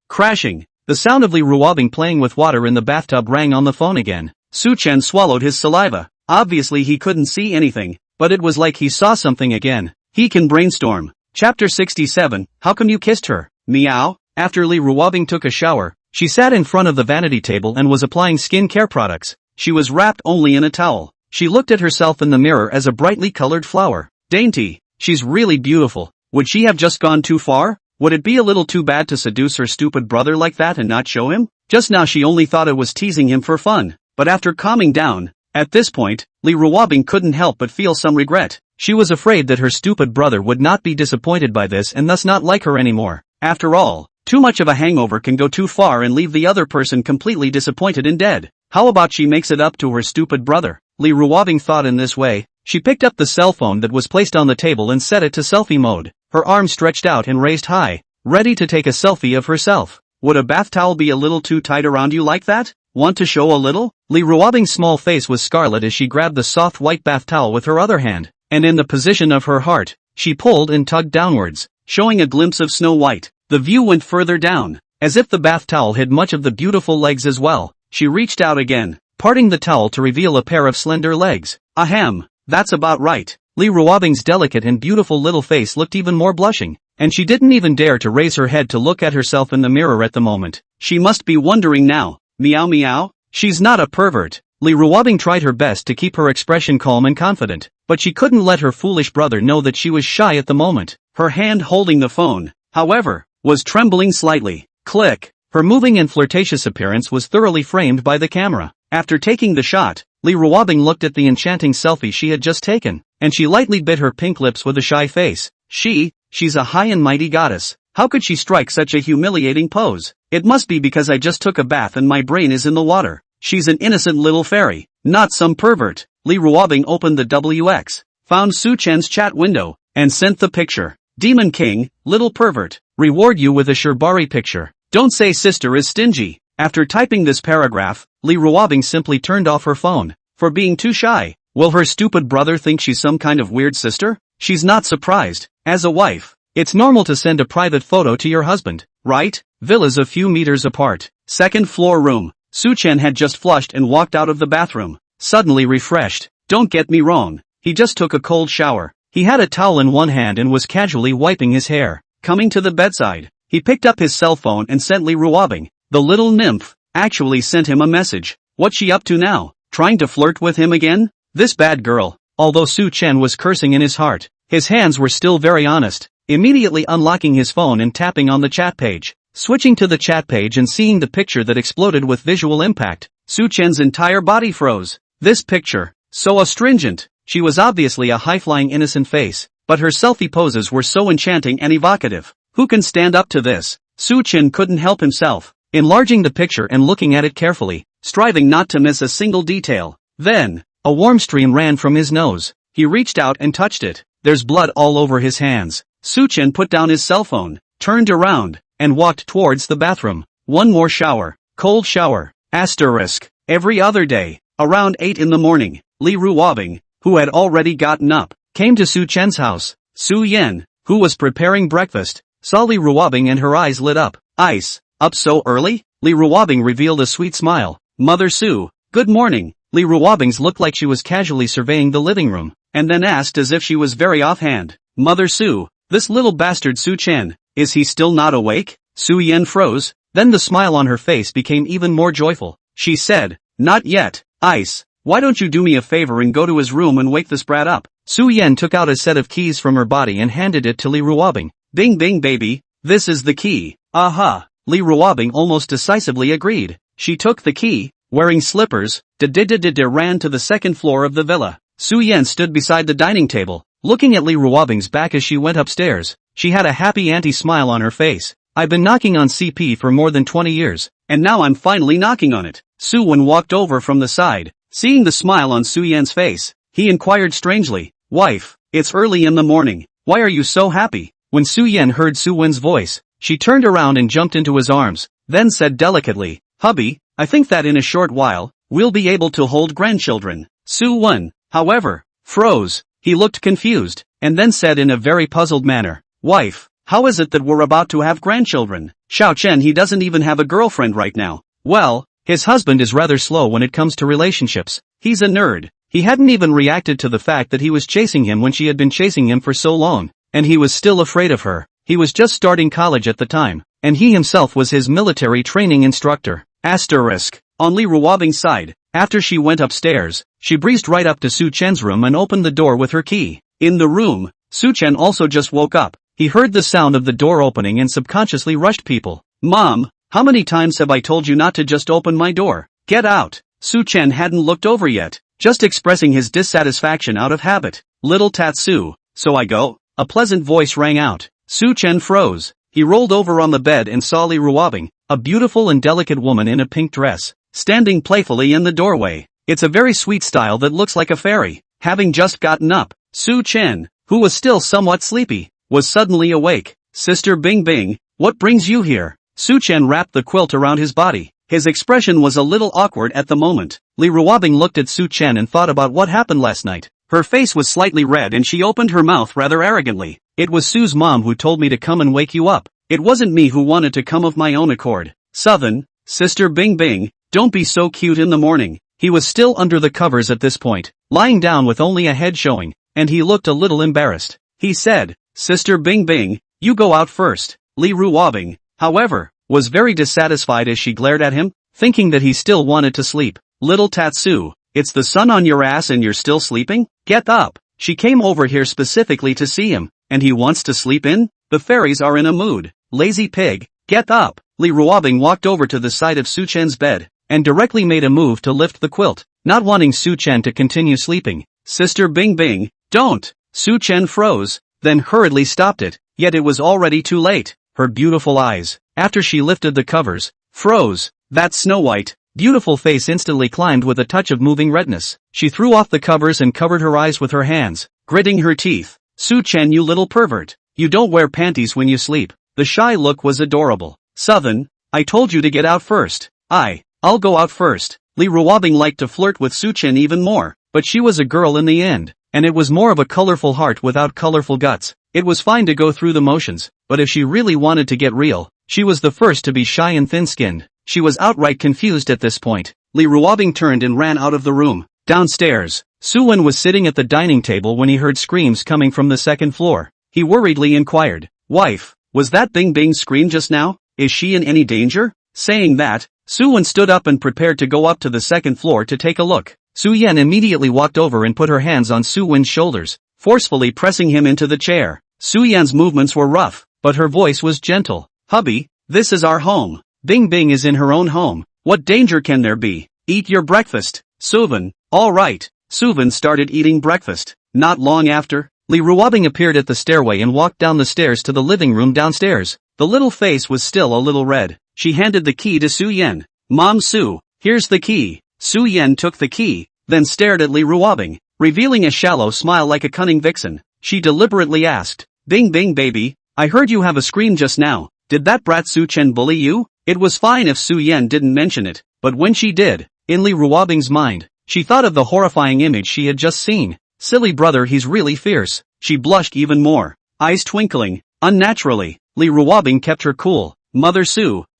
S1: Crashing. The sound of Li Ruobing playing with water in the bathtub rang on the phone again. Su Chen swallowed his saliva. Obviously he couldn't see anything, but it was like he saw something again. He can brainstorm. Chapter 67, How Come You Kissed Her? Meow. After Li Ruobing took a shower, she sat in front of the vanity table and was applying skincare products. She was wrapped only in a towel. She looked at herself in the mirror as a brightly colored flower. Dainty. She's really beautiful. Would she have just gone too far? Would it be a little too bad to seduce her stupid brother like that and not show him? Just now she only thought it was teasing him for fun. But after calming down, At this point, Li Ruobing couldn't help but feel some regret. She was afraid that her stupid brother would not be disappointed by this and thus not like her anymore. After all, too much of a hangover can go too far and leave the other person completely disappointed and dead. How about she makes it up to her stupid brother? Li Ruobing thought in this way. She picked up the cell phone that was placed on the table and set it to selfie mode, her arm stretched out and raised high, ready to take a selfie of herself. Would a bath towel be a little too tight around you like that? Want to show a little? Li Ruobing's small face was scarlet as she grabbed the soft white bath towel with her other hand, and in the position of her heart, she pulled and tugged downwards, showing a glimpse of Snow White. The view went further down, as if the bath towel hid much of the beautiful legs as well. She reached out again, parting the towel to reveal a pair of slender legs. Ahem, that's about right. Li Ruobing's delicate and beautiful little face looked even more blushing, and she didn't even dare to raise her head to look at herself in the mirror at the moment. She must be wondering now. Meow meow? She's not a pervert. Li Ruobing tried her best to keep her expression calm and confident, but she couldn't let her foolish brother know that she was shy at the moment. Her hand holding the phone, however, was trembling slightly. Click. Her moving and flirtatious appearance was thoroughly framed by the camera. After taking the shot, Li Ruobing looked at the enchanting selfie she had just taken, and she lightly bit her pink lips with a shy face. She's a high and mighty goddess. How could she strike such a humiliating pose? It must be because I just took a bath and my brain is in the water. She's an innocent little fairy, not some pervert. Li Ruobing opened the WX, found Su Chen's chat window, and sent the picture. Demon King, little pervert, reward you with a Shirbari picture. Don't say sister is stingy. After typing this paragraph, Li Ruobing simply turned off her phone, for being too shy. Will her stupid brother think she's some kind of weird sister? She's not surprised. As a wife, it's normal to send a private photo to your husband, right? Villas a few meters apart. Second floor room. Su Chen had just flushed and walked out of the bathroom, suddenly refreshed. Don't get me wrong, he just took a cold shower. He had a towel in one hand and was casually wiping his hair. Coming to the bedside, he picked up his cell phone and sent Li Ruobing. The little nymph actually sent him a message. What's she up to now? Trying to flirt with him again? This bad girl. Although Su Chen was cursing in his heart, his hands were still very honest. Immediately unlocking his phone and tapping on the chat page. Switching to the chat page and seeing the picture that exploded with visual impact, Su Chen's entire body froze. This picture, so astringent. She was obviously a high-flying innocent face, but her selfie poses were so enchanting and evocative. Who can stand up to this? Su Chen couldn't help himself, enlarging the picture and looking at it carefully, striving not to miss a single detail. Then, a warm stream ran from his nose. He reached out and touched it. There's blood all over his hands. Su Chen put down his cell phone, turned around, and walked towards the bathroom. One more shower. Cold shower. Asterisk. Every other day. Around 8 in the morning, Li Ruobing, who had already gotten up, came to Su Chen's house. Su Yan, who was preparing breakfast, saw Li Ruobing and her eyes lit up. Ice. Up so early? Li Ruobing revealed a sweet smile. Mother Su, good morning. Li Ruobing's looked like she was casually surveying the living room, and then asked as if she was very offhand. Mother Su, this little bastard Su Chen, is he still not awake? Su Yan froze, then the smile on her face became even more joyful. She said, not yet, Ice, why don't you do me a favor and go to his room and wake this brat up? Su Yan took out a set of keys from her body and handed it to Li Ruobing. Bing bing baby, this is the key. Aha, Li Ruobing almost decisively agreed. She took the key, wearing slippers, ran to the second floor of the villa. Su Yan stood beside the dining table, looking at Li Ruobing's back as she went upstairs. She had a happy anti-smile on her face. I've been knocking on CP for more than 20 years, and now I'm finally knocking on it. Su Wen walked over from the side. Seeing the smile on Su Yan's face, he inquired strangely, wife, it's early in the morning, why are you so happy? When Su Yan heard Su Wen's voice, she turned around and jumped into his arms, then said delicately, hubby, I think that in a short while, we'll be able to hold grandchildren. Su Wen, however, froze. He looked confused, and then said in a very puzzled manner, wife, how is it that we're about to have grandchildren? Xiao Chen he doesn't even have a girlfriend right now. Well, his husband is rather slow when it comes to relationships. He's a nerd. He hadn't even reacted to the fact that he was chasing him when she had been chasing him for so long, and he was still afraid of her. He was just starting college at the time, and he himself was his military training instructor. Asterisk. On Li Ruobing's side, after she went upstairs, she breezed right up to Su Chen's room and opened the door with her key. In the room, Su Chen also just woke up. He heard the sound of the door opening and subconsciously rushed people. Mom, how many times have I told you not to just open my door? Get out. Su Chen hadn't looked over yet. just expressing his dissatisfaction out of habit. Little Tatsu, so I go? A pleasant voice rang out. Su-chen froze. He rolled over on the bed and saw Li Ruobing, a beautiful and delicate woman in a pink dress, standing playfully in the doorway. It's a very sweet style that looks like a fairy. Having just gotten up, Su-chen, who was still somewhat sleepy, was suddenly awake. Sister Bing Bing, what brings you here? Su-chen wrapped the quilt around his body. His expression was a little awkward at the moment. Li Ruobing looked at Su-chen and thought about what happened last night. Her face was slightly red and she opened her mouth rather arrogantly. It was Su's mom who told me to come and wake you up. It wasn't me who wanted to come of my own accord. Southern, Sister Bing Bing, don't be so cute in the morning. He was still under the covers at this point, lying down with only a head showing, and he looked a little embarrassed. He said, Sister Bing Bing, you go out first. Li Ruobing, however, was very dissatisfied as she glared at him, thinking that he still wanted to sleep. Little Tatsu, it's the sun on your ass and you're still sleeping? Get up. She came over here specifically to see him, and he wants to sleep in? The fairies are in a mood. Lazy pig, get up. Li Ruobing walked over to the side of Su-chen's bed, and directly made a move to lift the quilt, not wanting Su-chen to continue sleeping. Sister Bing Bing, don't. Su-chen froze, then hurriedly stopped it, yet it was already too late. Her beautiful eyes, after she lifted the covers, froze. That Snow White, beautiful face instantly climbed with a touch of moving redness. She threw off the covers and covered her eyes with her hands, gritting her teeth. Su-chen, you little pervert. You don't wear panties when you sleep. The shy look was adorable. Southern, I told you to get out first. I'll go out first. Li Ruobing liked to flirt with Su-chen even more, but she was a girl in the end, and it was more of a colorful heart without colorful guts. It was fine to go through the motions, but if she really wanted to get real, she was the first to be shy and thin-skinned. She was outright confused at this point. Li Ruobing turned and ran out of the room. Downstairs, Su-wen was sitting at the dining table when he heard screams coming from the second floor. He worriedly inquired, Wife, was that Bing Bing scream just now? Is she in any danger? Saying that, Su-wen stood up and prepared to go up to the second floor to take a look. Su-yen immediately walked over and put her hands on Su-wen's shoulders, forcefully pressing him into the chair. Su-yen's movements were rough, but her voice was gentle. Hubby, this is our home. Bing Bing is in her own home. What danger can there be? Eat your breakfast. Su-wen, all right. Su-wen started eating breakfast. Not long after, Li Ruobing appeared at the stairway and walked down the stairs to the living room downstairs. The little face was still a little red. She handed the key to Su-yen. Mom Su, here's the key. Su-yen took the key, then stared at Li Ruobing, revealing a shallow smile like a cunning vixen. She deliberately asked, Bing Bing baby, I heard you have a scream just now. Did that brat Su-chen bully you? It was fine if Su-yen didn't mention it, but when she did, in Li Ruobing's mind, she thought of the horrifying image she had just seen. Silly brother, he's really fierce. She blushed even more, eyes twinkling, unnaturally. Li Ruobing kept her cool. Mother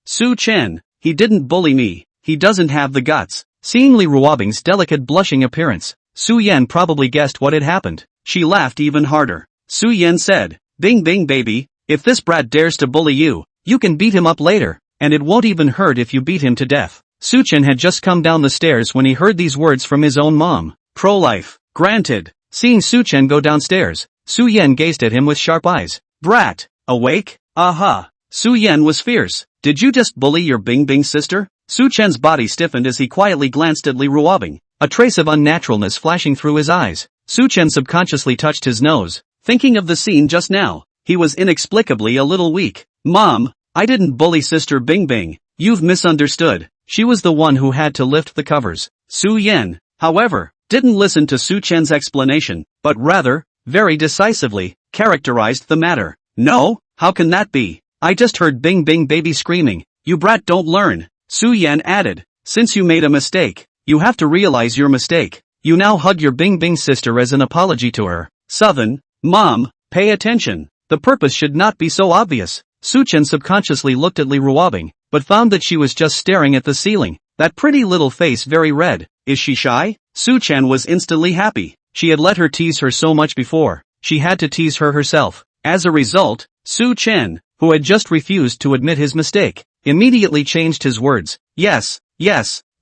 S1: Su-chen, he didn't bully me. He doesn't have the guts. Seeing Li Ruobing's delicate blushing appearance, Su-yen probably guessed what had happened. She laughed even harder. Su-yen said, Bing Bing baby, if this brat dares to bully you, you can beat him up later, and it won't even hurt if you beat him to death. Su-chen had just come down the stairs when he heard these words from his own mom. Pro-life, granted. Seeing Su-chen go downstairs, Su-yen gazed at him with sharp eyes. Brat, awake? Aha. Su-yen was fierce. Did you just bully your Bing Bing sister? Su-chen's body stiffened as he quietly glanced at Li Ruobing, a trace of unnaturalness flashing through his eyes. Su-chen subconsciously touched his nose, thinking of the scene just now. He was inexplicably a little weak. Mom, I didn't bully Sister Bing Bing. You've misunderstood. She was the one who had to lift the covers. Su-yen, however, didn't listen to Su-chen's explanation, but rather, very decisively, characterized the matter. No, how can that be? I just heard Bing Bing baby screaming. You brat, don't learn. Su-yen added, since you made a mistake, you have to realize your mistake. You now hug your Bing Bing sister as an apology to her. Southern, Mom, pay attention. The purpose should not be so obvious. Su-chen subconsciously looked at Li Ruobing, but found that she was just staring at the ceiling, that pretty little face very red. Is she shy? Su-chen was instantly happy. She had let her tease her so much before. She had to tease her herself. As a result, Su-chen, who had just refused to admit his mistake, immediately changed his words. Yes,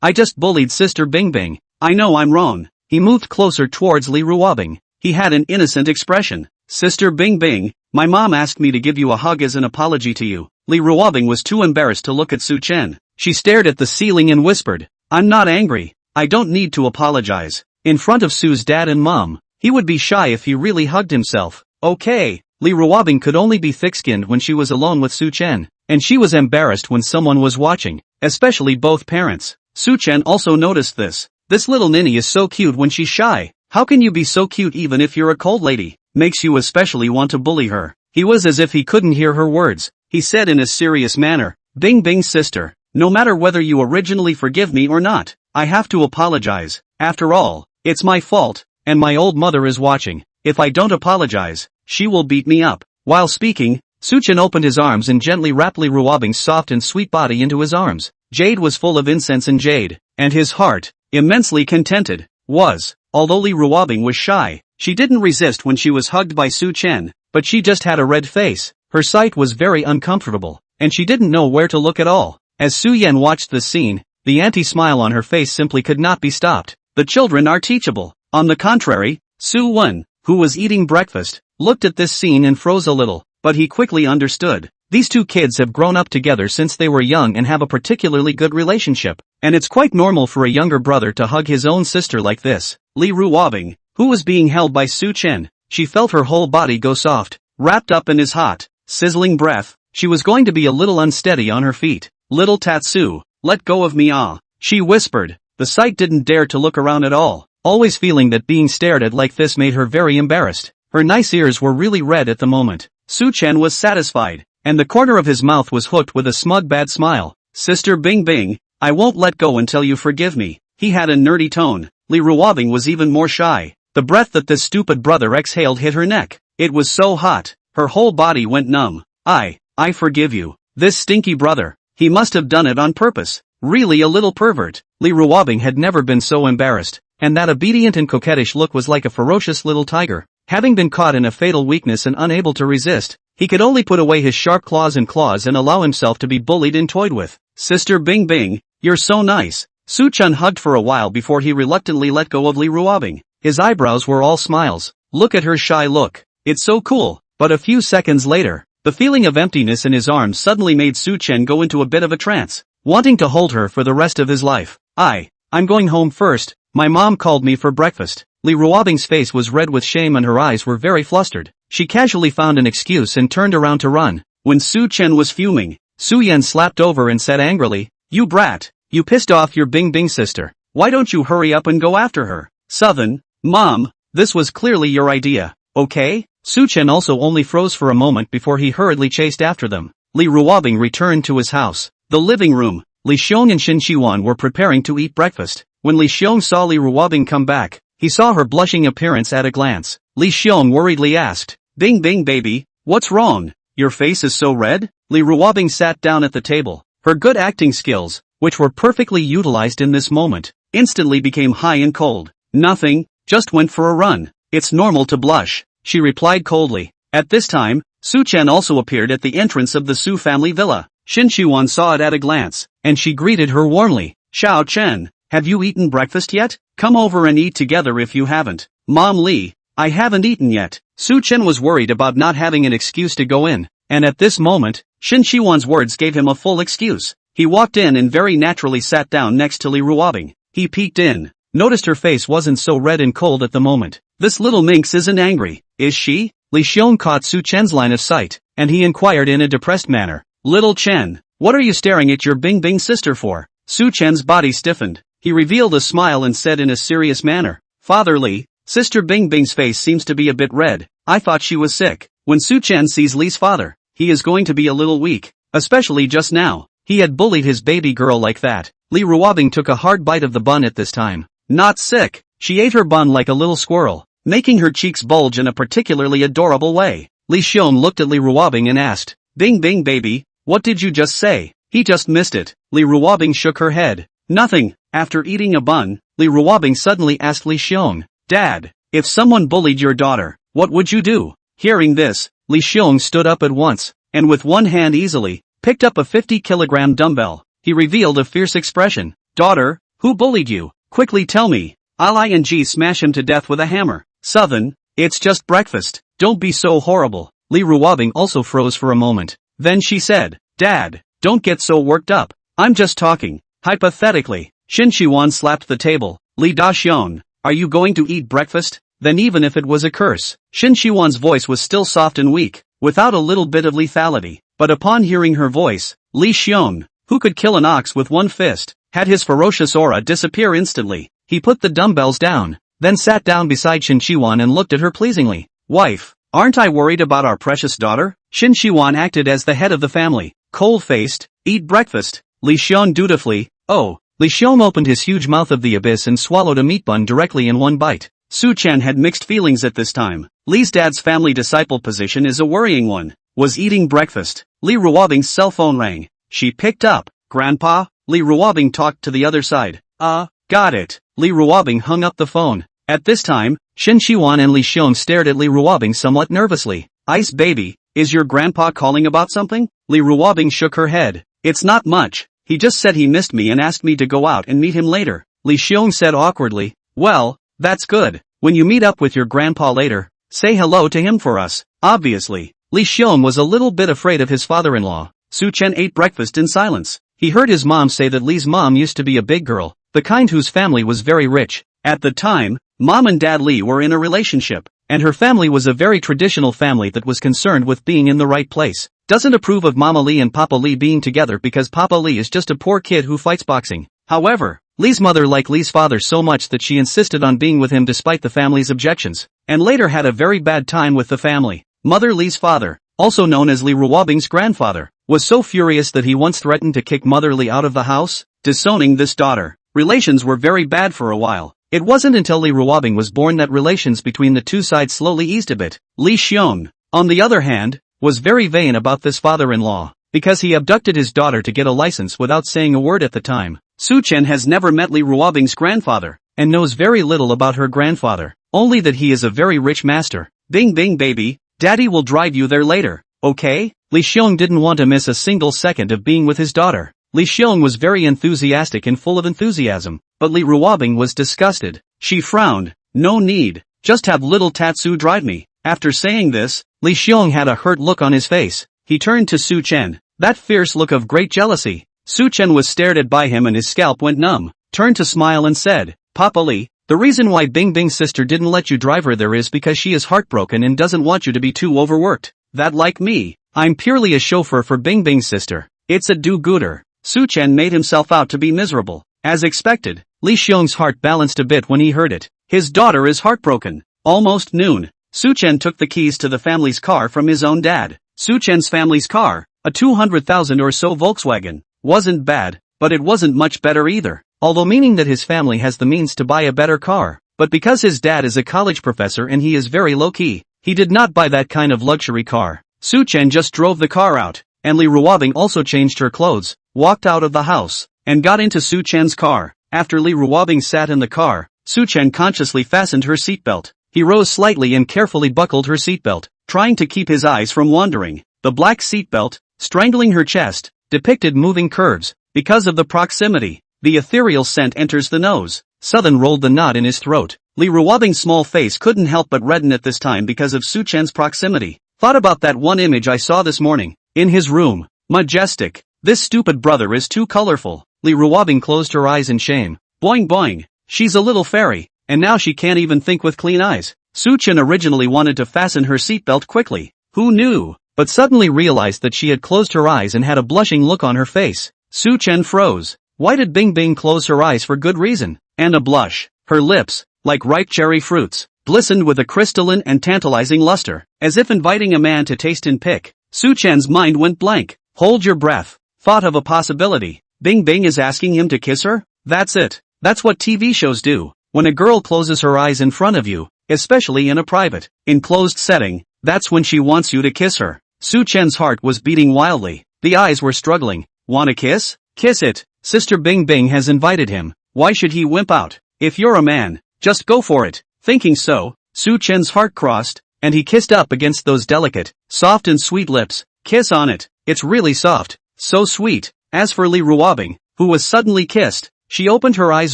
S1: I just bullied Sister Bing Bing. I know I'm wrong. He moved closer towards Li Ruobing. He had an innocent expression. Sister Bing Bing, my mom asked me to give you a hug as an apology to you. Li Ruobing was too embarrassed to look at Su-chen. She stared at the ceiling and whispered, I'm not angry. I don't need to apologize. in front of Sue's dad and mom. He would be shy if he really hugged himself. Okay. Li Ruobing could only be thick-skinned when she was alone with Su Chen, and she was embarrassed when someone was watching, especially both parents. Su Chen also noticed this. This little ninny is so cute when she's shy. How can you be so cute even if you're a cold lady? Makes you especially want to bully her. He was as if he couldn't hear her words. He said in a serious manner, Bing Bing's sister, no matter whether you originally forgive me or not, I have to apologize. After all, it's my fault, and my old mother is watching. If I don't apologize, she will beat me up. While speaking, Su Chen opened his arms and gently wrapped Li Ruobing's soft and sweet body into his arms. Jade was full of incense and jade, and his heart, immensely contented, was. Although Li Ruobing was shy, she didn't resist when she was hugged by Su Chen, but she just had a red face. Her sight was very uncomfortable, and she didn't know where to look at all. As Su Yan watched the scene, the anti-smile on her face simply could not be stopped. The children are teachable. On the contrary, Su Wen, who was eating breakfast, looked at this scene and froze a little, but he quickly understood. These two kids have grown up together since they were young and have a particularly good relationship, and it's quite normal for a younger brother to hug his own sister like this. Li Ruobing, who was being held by Su Chen, she felt her whole body go soft, wrapped up in his hot, sizzling breath. She was going to be a little unsteady on her feet. Little Tatsu, let go of me she whispered. The sight didn't dare to look around at all, always feeling that being stared at like this made her very embarrassed. Her nice ears were really red at the moment. Su Chen was satisfied, and the corner of his mouth was hooked with a smug bad smile. Sister Bing Bing, I won't let go until you forgive me. He had a nerdy tone. Li Ruobing was even more shy. The breath that this stupid brother exhaled hit her neck. It was so hot, her whole body went numb. I forgive you. This stinky brother, he must have done it on purpose. Really a little pervert. Li Ruobing had never been so embarrassed, and that obedient and coquettish look was like a ferocious little tiger. Having been caught in a fatal weakness and unable to resist, he could only put away his sharp claws and allow himself to be bullied and toyed with. Sister Bing Bing, you're so nice. Su Chen hugged for a while before he reluctantly let go of Li Ruobing. His eyebrows were all smiles. Look at her shy look. It's so cool. But a few seconds later, the feeling of emptiness in his arms suddenly made Su Chen go into a bit of a trance, wanting to hold her for the rest of his life. I'm going home first. My mom called me for breakfast. Li Ruobing's face was red with shame and her eyes were very flustered. She casually found an excuse and turned around to run. When Su Chen was fuming, Su Yan slapped over and said angrily, You brat, you pissed off your Bing Bing sister. Why don't you hurry up and go after her? Southern, Mom, this was clearly your idea, okay? Su Chen also only froze for a moment before he hurriedly chased after them. Li Ruobing returned to his house. The living room. Li Xiong and Xin Qiwan were preparing to eat breakfast. When Li Xiong saw Li Ruobing come back, he saw her blushing appearance at a glance. Li Xiong worriedly asked, Bing Bing baby, what's wrong? Your face is so red? Li Ruobing sat down at the table. Her good acting skills, which were perfectly utilized in this moment, instantly became high and cold. Nothing, just went for a run. It's normal to blush, she replied coldly. At this time, Su Chen also appeared at the entrance of the Su family villa. Xin Qiwan saw it at a glance, and she greeted her warmly. Xiao Chen, have you eaten breakfast yet? Come over and eat together if you haven't. Mom Li, I haven't eaten yet. Su Chen was worried about not having an excuse to go in, and at this moment, Xin Qiwan's words gave him a full excuse. He walked in and very naturally sat down next to Li Ruobing. He peeked in, noticed her face wasn't so red and cold at the moment. This little minx isn't angry, is she? Li Xiong caught Su Chen's line of sight, and he inquired in a depressed manner. Little Chen, what are you staring at your Bing Bing sister for? Su Chen's body stiffened. He revealed a smile and said in a serious manner, Father Li, Sister Bing Bing's face seems to be a bit red. I thought she was sick. When Su Chen sees Li's father, he is going to be a little weak, especially just now. He had bullied his baby girl like that. Li Ruobing took a hard bite of the bun at this time. Not sick. She ate her bun like a little squirrel, making her cheeks bulge in a particularly adorable way. Li Xiong looked at Li Ruobing and asked, Bing Bing baby, what did you just say? He just missed it. Li Ruobing shook her head. Nothing. After eating a bun, Li Ruobing suddenly asked Li Xiong, Dad, if someone bullied your daughter, what would you do? Hearing this, Li Xiong stood up at once, and with one hand easily, picked up a 50-kilogram dumbbell. He revealed a fierce expression. Daughter, who bullied you? Quickly tell me. I'll smash him to death with a hammer. Southern, it's just breakfast. Don't be so horrible. Li Ruobing also froze for a moment. Then she said, Dad, don't get so worked up. I'm just talking. Hypothetically. Xin Qiwan slapped the table. Li Daxiong, Are you going to eat breakfast? Then even if it was a curse, Shin Shiwan's voice was still soft and weak, without a little bit of lethality. But upon hearing her voice, Li Xiong, who could kill an ox with one fist, had his ferocious aura disappear instantly. He put the dumbbells down, then sat down beside Shin Shiwan and looked at her pleasingly. Wife, aren't I worried about our precious daughter? Shin Shiwan acted as the head of the family. Cold-faced, eat breakfast. Li Xiong dutifully, oh. Li Xiong opened his huge mouth of the abyss and swallowed a meat bun directly in one bite. Su Chen had mixed feelings at this time. Li's dad's family disciple position is a worrying one. Was eating breakfast. Li Ruobing's cell phone rang. She picked up. Grandpa? Li Ruobing talked to the other side. Got it. Li Ruobing hung up the phone. At this time, Shin Shiwan and Li Xiong stared at Li Ruobing somewhat nervously. Ice baby, is your grandpa calling about something? Li Ruobing shook her head. It's not much. He just said he missed me and asked me to go out and meet him later. Li Xiong said awkwardly. Well, that's good. When you meet up with your grandpa later, say hello to him for us. Obviously, Li Xiong was a little bit afraid of his father-in-law. Su Chen ate breakfast in silence. He heard his mom say that Li's mom used to be a big girl, the kind whose family was very rich. At the time, Mom and Dad Li were in a relationship, and her family was a very traditional family that was concerned with being in the right place. Doesn't approve of Mama Li and Papa Li being together because Papa Li is just a poor kid who fights boxing. However, Li's mother liked Li's father so much that she insisted on being with him despite the family's objections, and later had a very bad time with the family. Mother Li's father, also known as Li Ruobing's grandfather, was so furious that he once threatened to kick Mother Li out of the house, disowning this daughter. Relations were very bad for a while. It wasn't until Li Ruobing was born that relations between the two sides slowly eased a bit. Li Xiong, on the other hand, was very vain about this father-in-law, because he abducted his daughter to get a license without saying a word at the time. Su Chen has never met Li Ruobing's grandfather, and knows very little about her grandfather, only that he is a very rich master. Bing bing baby, daddy will drive you there later, okay? Li Xiong didn't want to miss a single second of being with his daughter. Li Xiong was very enthusiastic and full of enthusiasm, but Li Ruobing was disgusted. She frowned. No need, just have little Tatsu drive me. After saying this, Li Xiong had a hurt look on his face. He turned to Su Chen, that fierce look of great jealousy. Su Chen was stared at by him and his scalp went numb, turned to smile and said, Papa Li, the reason why Bing Bing's sister didn't let you drive her there is because she is heartbroken and doesn't want you to be too overworked. That like me, I'm purely a chauffeur for Bing Bing's sister. It's a do-gooder. Su Chen made himself out to be miserable. As expected, Li Xiong's heart balanced a bit when he heard it. His daughter is heartbroken. Almost noon. Su Chen took the keys to the family's car from his own dad. Su Chen's family's car, a 200,000 or so Volkswagen, wasn't bad, but it wasn't much better either, although meaning that his family has the means to buy a better car. But because his dad is a college professor and he is very low-key, he did not buy that kind of luxury car. Su Chen just drove the car out, and Li Ruobing also changed her clothes, walked out of the house, and got into Su Chen's car. After Li Ruobing sat in the car, Su Chen consciously fastened her seatbelt. He rose slightly and carefully buckled her seatbelt, trying to keep his eyes from wandering. The black seatbelt, strangling her chest, depicted moving curves. Because of the proximity, the ethereal scent enters the nose. Southern rolled the knot in his throat. Li Ruobing's small face couldn't help but redden at this time because of Su Chen's proximity. Thought about that one image I saw this morning. In his room. Majestic. This stupid brother is too colorful. Li Ruobing closed her eyes in shame. Boing boing. She's a little fairy, and now she can't even think with clean eyes. Su Chen originally wanted to fasten her seatbelt quickly. Who knew? But suddenly realized that she had closed her eyes and had a blushing look on her face. Su Chen froze. Why did Bing Bing close her eyes for good reason? And a blush. Her lips, like ripe cherry fruits, glistened with a crystalline and tantalizing luster, as if inviting a man to taste and pick. Su Chen's mind went blank. Hold your breath. Thought of a possibility. Bing Bing is asking him to kiss her? That's it. That's what TV shows do. When a girl closes her eyes in front of you, especially in a private, enclosed setting, that's when she wants you to kiss her. Su Chen's heart was beating wildly. The eyes were struggling. Want a kiss? Kiss it. Sister Bing Bing has invited him. Why should he wimp out? If you're a man, just go for it. Thinking so, Su Chen's heart crossed, and he kissed up against those delicate, soft and sweet lips. Kiss on it. It's really soft. So sweet. As for Li Ruobing, who was suddenly kissed, she opened her eyes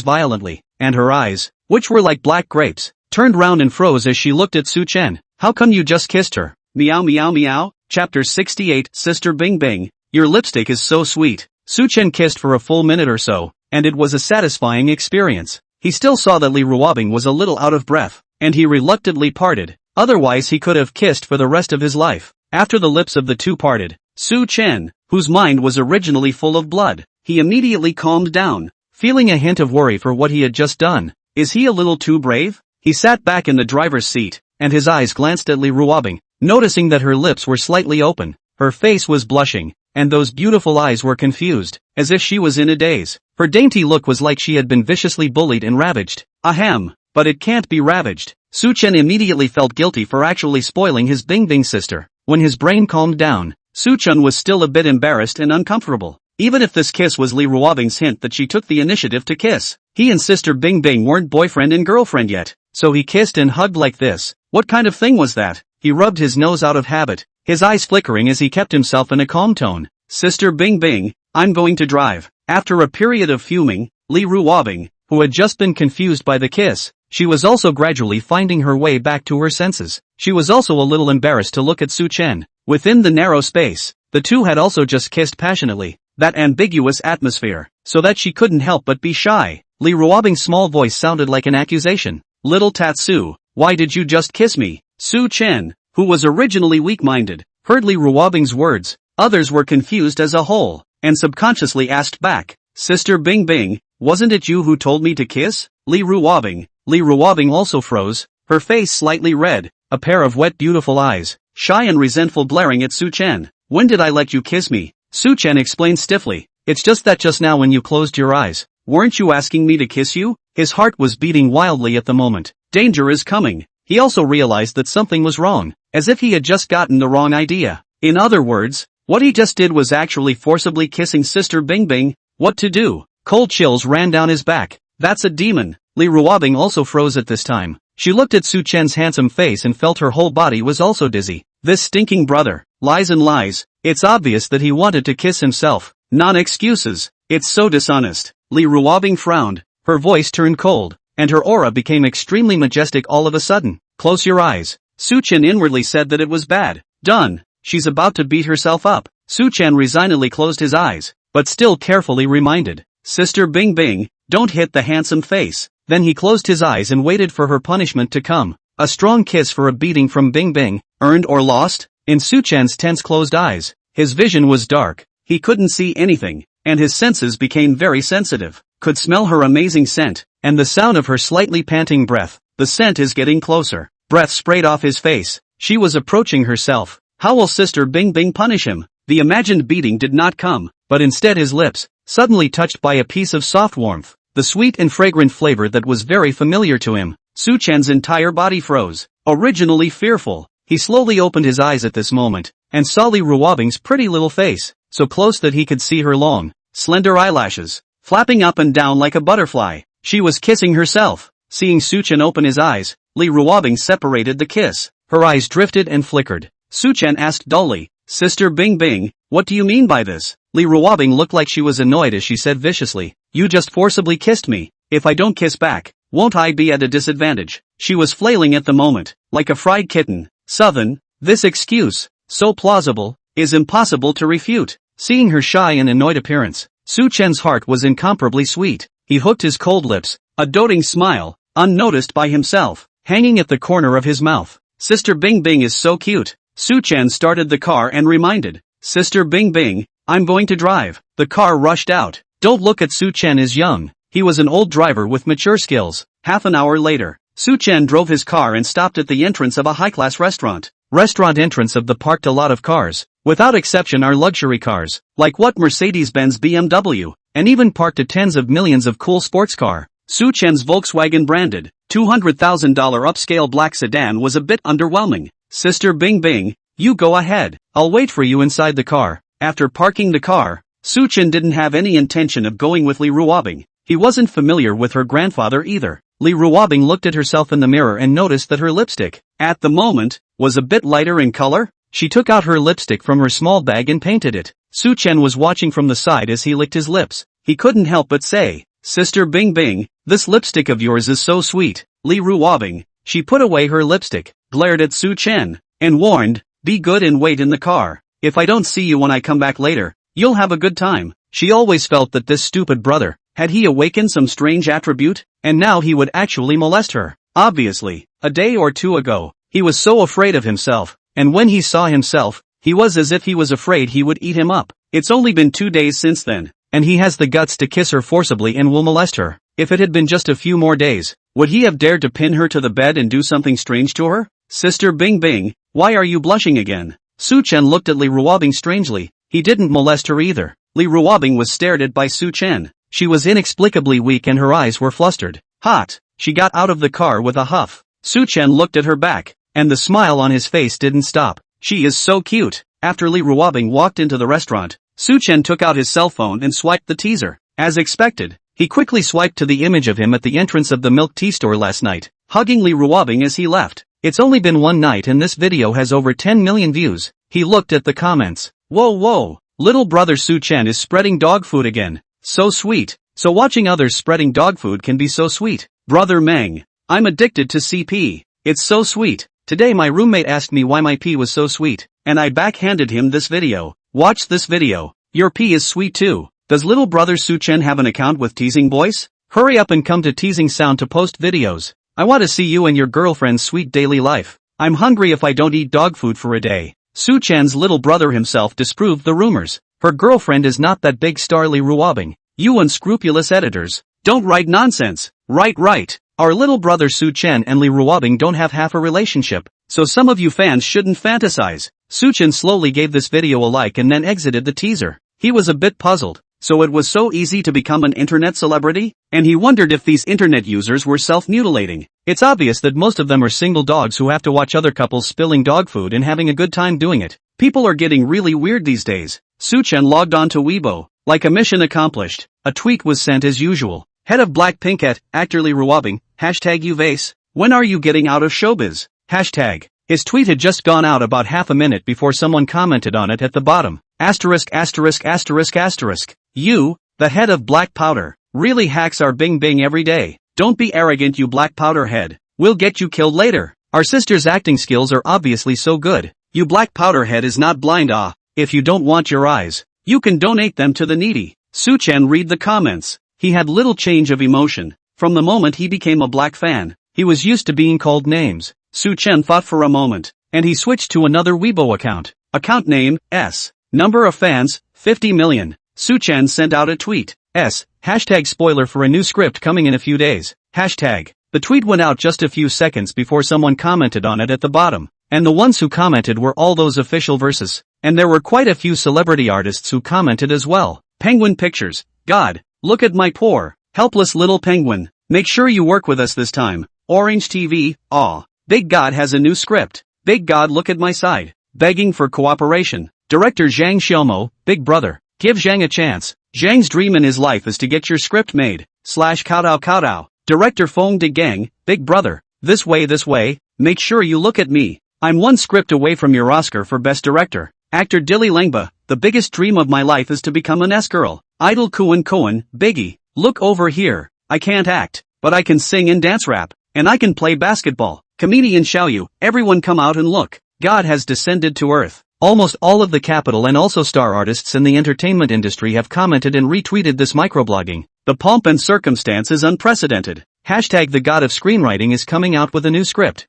S1: violently, and her eyes, which were like black grapes, turned round and froze as she looked at Su Chen. How come you just kissed her? Meow meow meow. Chapter 68. Sister Bing Bing, your lipstick is so sweet. Su Chen kissed for a full minute or so, and it was a satisfying experience. He still saw that Li Ruobing was a little out of breath, and he reluctantly parted. Otherwise he could have kissed for the rest of his life. After the lips of the two parted, Su Chen, whose mind was originally full of blood, he immediately calmed down, feeling a hint of worry for what he had just done. Is he a little too brave? He sat back in the driver's seat, and his eyes glanced at Li Ruobing, noticing that her lips were slightly open, her face was blushing, and those beautiful eyes were confused, as if she was in a daze. Her dainty look was like she had been viciously bullied and ravaged. Ahem, but it can't be ravaged. Su Chen immediately felt guilty for actually spoiling his Bingbing sister. When his brain calmed down, Su Chen was still a bit embarrassed and uncomfortable. Even if this kiss was Li Ruobing's hint that she took the initiative to kiss, he and Sister Bingbing weren't boyfriend and girlfriend yet, so he kissed and hugged like this. What kind of thing was that? He rubbed his nose out of habit, his eyes flickering as he kept himself in a calm tone. Sister Bingbing, I'm going to drive. After a period of fuming, Li Ruobing, who had just been confused by the kiss, she was also gradually finding her way back to her senses. She was also a little embarrassed to look at Su Chen. Within the narrow space, the two had also just kissed passionately, that ambiguous atmosphere, so that she couldn't help but be shy. Li Ruobing's small voice sounded like an accusation. Little Tatsu, why did you just kiss me? Su Chen, who was originally weak-minded, heard Li Ruobing's words. Others were confused as a whole, and subconsciously asked back, Sister Bingbing, wasn't it you who told me to kiss? Li Ruobing also froze, her face slightly red, a pair of wet beautiful eyes, shy and resentful glaring at Su Chen. When did I let you kiss me? Su Chen explained stiffly, it's just that just now when you closed your eyes, weren't you asking me to kiss you? His heart was beating wildly at the moment. Danger is coming. He also realized that something was wrong, as if he had just gotten the wrong idea. In other words, what he just did was actually forcibly kissing Sister Bingbing. What to do? Cold chills ran down his back. That's a demon. Li Ruobing also froze at this time. She looked at Su Chen's handsome face and felt her whole body was also dizzy. This stinking brother, lies and lies. It's obvious that he wanted to kiss himself. Non-excuses. It's so dishonest. Li Ruobing frowned, her voice turned cold, and her aura became extremely majestic all of a sudden. Close your eyes. Su Chen inwardly said that it was bad. Done. She's about to beat herself up. Su Chen resignedly closed his eyes, but still carefully reminded, Sister Bingbing, don't hit the handsome face. Then he closed his eyes and waited for her punishment to come. A strong kiss for a beating from Bingbing, earned or lost? In Su Chen's tense closed eyes, his vision was dark, he couldn't see anything, and his senses became very sensitive. Could smell her amazing scent, and the sound of her slightly panting breath. The scent is getting closer. Breath sprayed off his face. She was approaching herself. How will Sister Bingbing punish him? The imagined beating did not come, but instead his lips, suddenly touched by a piece of soft warmth, the sweet and fragrant flavor that was very familiar to him. Su Chen's entire body froze. Originally fearful, he slowly opened his eyes at this moment, and saw Li Ruobing's pretty little face, so close that he could see her long, slender eyelashes, flapping up and down like a butterfly. She was kissing herself. Seeing Su Chen open his eyes, Li Ruobing separated the kiss. Her eyes drifted and flickered. Su Chen asked dully, Sister Bingbing, what do you mean by this? Li Ruobing looked like she was annoyed as she said viciously, you just forcibly kissed me. If I don't kiss back, won't I be at a disadvantage? She was flailing at the moment, like a fried kitten. Southern, this excuse, so plausible, is impossible to refute. Seeing her shy and annoyed appearance, Su Chen's heart was incomparably sweet. He hooked his cold lips, a doting smile, unnoticed by himself, hanging at the corner of his mouth. Sister Bingbing is so cute. Su Chen started the car and reminded, Sister Bingbing, I'm going to drive. The car rushed out. Don't look at Su Chen as young. He was an old driver with mature skills. Half an hour later, Su Chen drove his car and stopped at the entrance of a high-class restaurant. Restaurant entrance of the parked a lot of cars, without exception are luxury cars, like what Mercedes-Benz BMW, and even parked a tens of millions of cool sports car. Su Chen's Volkswagen branded, $200,000 upscale black sedan was a bit underwhelming. Sister Bingbing, you go ahead. I'll wait for you inside the car. After parking the car, Su Chen didn't have any intention of going with Li Ruobing. He wasn't familiar with her grandfather either. Li Ruobing looked at herself in the mirror and noticed that her lipstick, at the moment, was a bit lighter in color. She took out her lipstick from her small bag and painted it. Su Chen was watching from the side as he licked his lips. He couldn't help but say, Sister Bingbing, this lipstick of yours is so sweet. Li Ruobing, she put away her lipstick, glared at Su Chen, and warned, be good and wait in the car. If I don't see you when I come back later, you'll have a good time. She always felt that this stupid brother Had he awakened some strange attribute? And now he would actually molest her. Obviously, a day or two ago, he was so afraid of himself, and when he saw himself, he was as if he was afraid he would eat him up. It's only been 2 days since then, and he has the guts to kiss her forcibly and will molest her. If it had been just a few more days, would he have dared to pin her to the bed and do something strange to her? Sister Bing Bing, why are you blushing again? Su Chen looked at Li Ruobing strangely. He didn't molest her either. Li Ruobing was stared at by Su Chen. She was inexplicably weak and her eyes were flustered. Hot. She got out of the car with a huff. Su Chen looked at her back, and the smile on his face didn't stop. She is so cute. After Li Ruobing walked into the restaurant, Su Chen took out his cell phone and swiped the teaser. As expected, he quickly swiped to the image of him at the entrance of the milk tea store last night, hugging Li Ruobing as he left. It's only been one night and this video has over 10 million views. He looked at the comments. Whoa, little brother Su Chen is spreading dog food again. So sweet. So watching others spreading dog food can be so sweet. Brother Meng, I'm addicted to CP. It's so sweet. Today my roommate asked me why my pee was so sweet, and I backhanded him this video. Watch this video. Your pee is sweet too. Does little brother Su Chen have an account with Teasing Voice? Hurry up and come to Teasing Sound to post videos. I want to see you and your girlfriend's sweet daily life. I'm hungry if I don't eat dog food for a day. Su Chen's little brother himself disproved the rumors. Her girlfriend is not that big star Li Ruobing. You unscrupulous editors. Don't write nonsense. Right. Our little brother Su Chen and Li Ruobing don't have half a relationship, so some of you fans shouldn't fantasize. Su Chen slowly gave this video a like and then exited the teaser. He was a bit puzzled. So it was so easy to become an internet celebrity? And he wondered if these internet users were self-mutilating. It's obvious that most of them are single dogs who have to watch other couples spilling dog food and having a good time doing it. People are getting really weird these days. Su Chen logged on to Weibo. Like a mission accomplished, a tweet was sent as usual. Head of Blackpink at actor Li Ruobing, #Uvace, when are you getting out of showbiz? #. His tweet had just gone out about half a minute before someone commented on it at the bottom. ********. You, the head of Black Powder, really hacks our Bing Bing every day. Don't be arrogant, you Black Powder head. We'll get you killed later. Our sister's acting skills are obviously so good. You Black Powder head is not blind. If you don't want your eyes, you can donate them to the needy. Su Chen read the comments. He had little change of emotion. From the moment he became a Black fan, he was used to being called names. Su Chen thought for a moment, and he switched to another Weibo account. Account name, S. Number of fans, 50 million. Su Chen sent out a tweet. #spoiler for a new script coming in a few days. #. The tweet went out just a few seconds before someone commented on it at the bottom. And the ones who commented were all those official verses. And there were quite a few celebrity artists who commented as well. Penguin Pictures. God, look at my poor, helpless little penguin. Make sure you work with us this time. Orange TV. Big God has a new script. Big God, look at my side. Begging for cooperation. Director Zhang Xiaomo, Big Brother. Give Zhang a chance. Zhang's dream in his life is to get your script made. /Kaodao. Director Fong De Gang, Big Brother. This way. Make sure you look at me. I'm one script away from your Oscar for Best Director. Actor Dilly Langba. The biggest dream of my life is to become an S-girl. Idol Cohen, Biggie. Look over here. I can't act, but I can sing and dance rap. And I can play basketball. Comedian Xiaoyu, everyone come out and look. God has descended to earth. Almost all of the capital and also star artists in the entertainment industry have commented and retweeted this microblogging. The pomp and circumstance is unprecedented. #the god of screenwriting is coming out with a new script.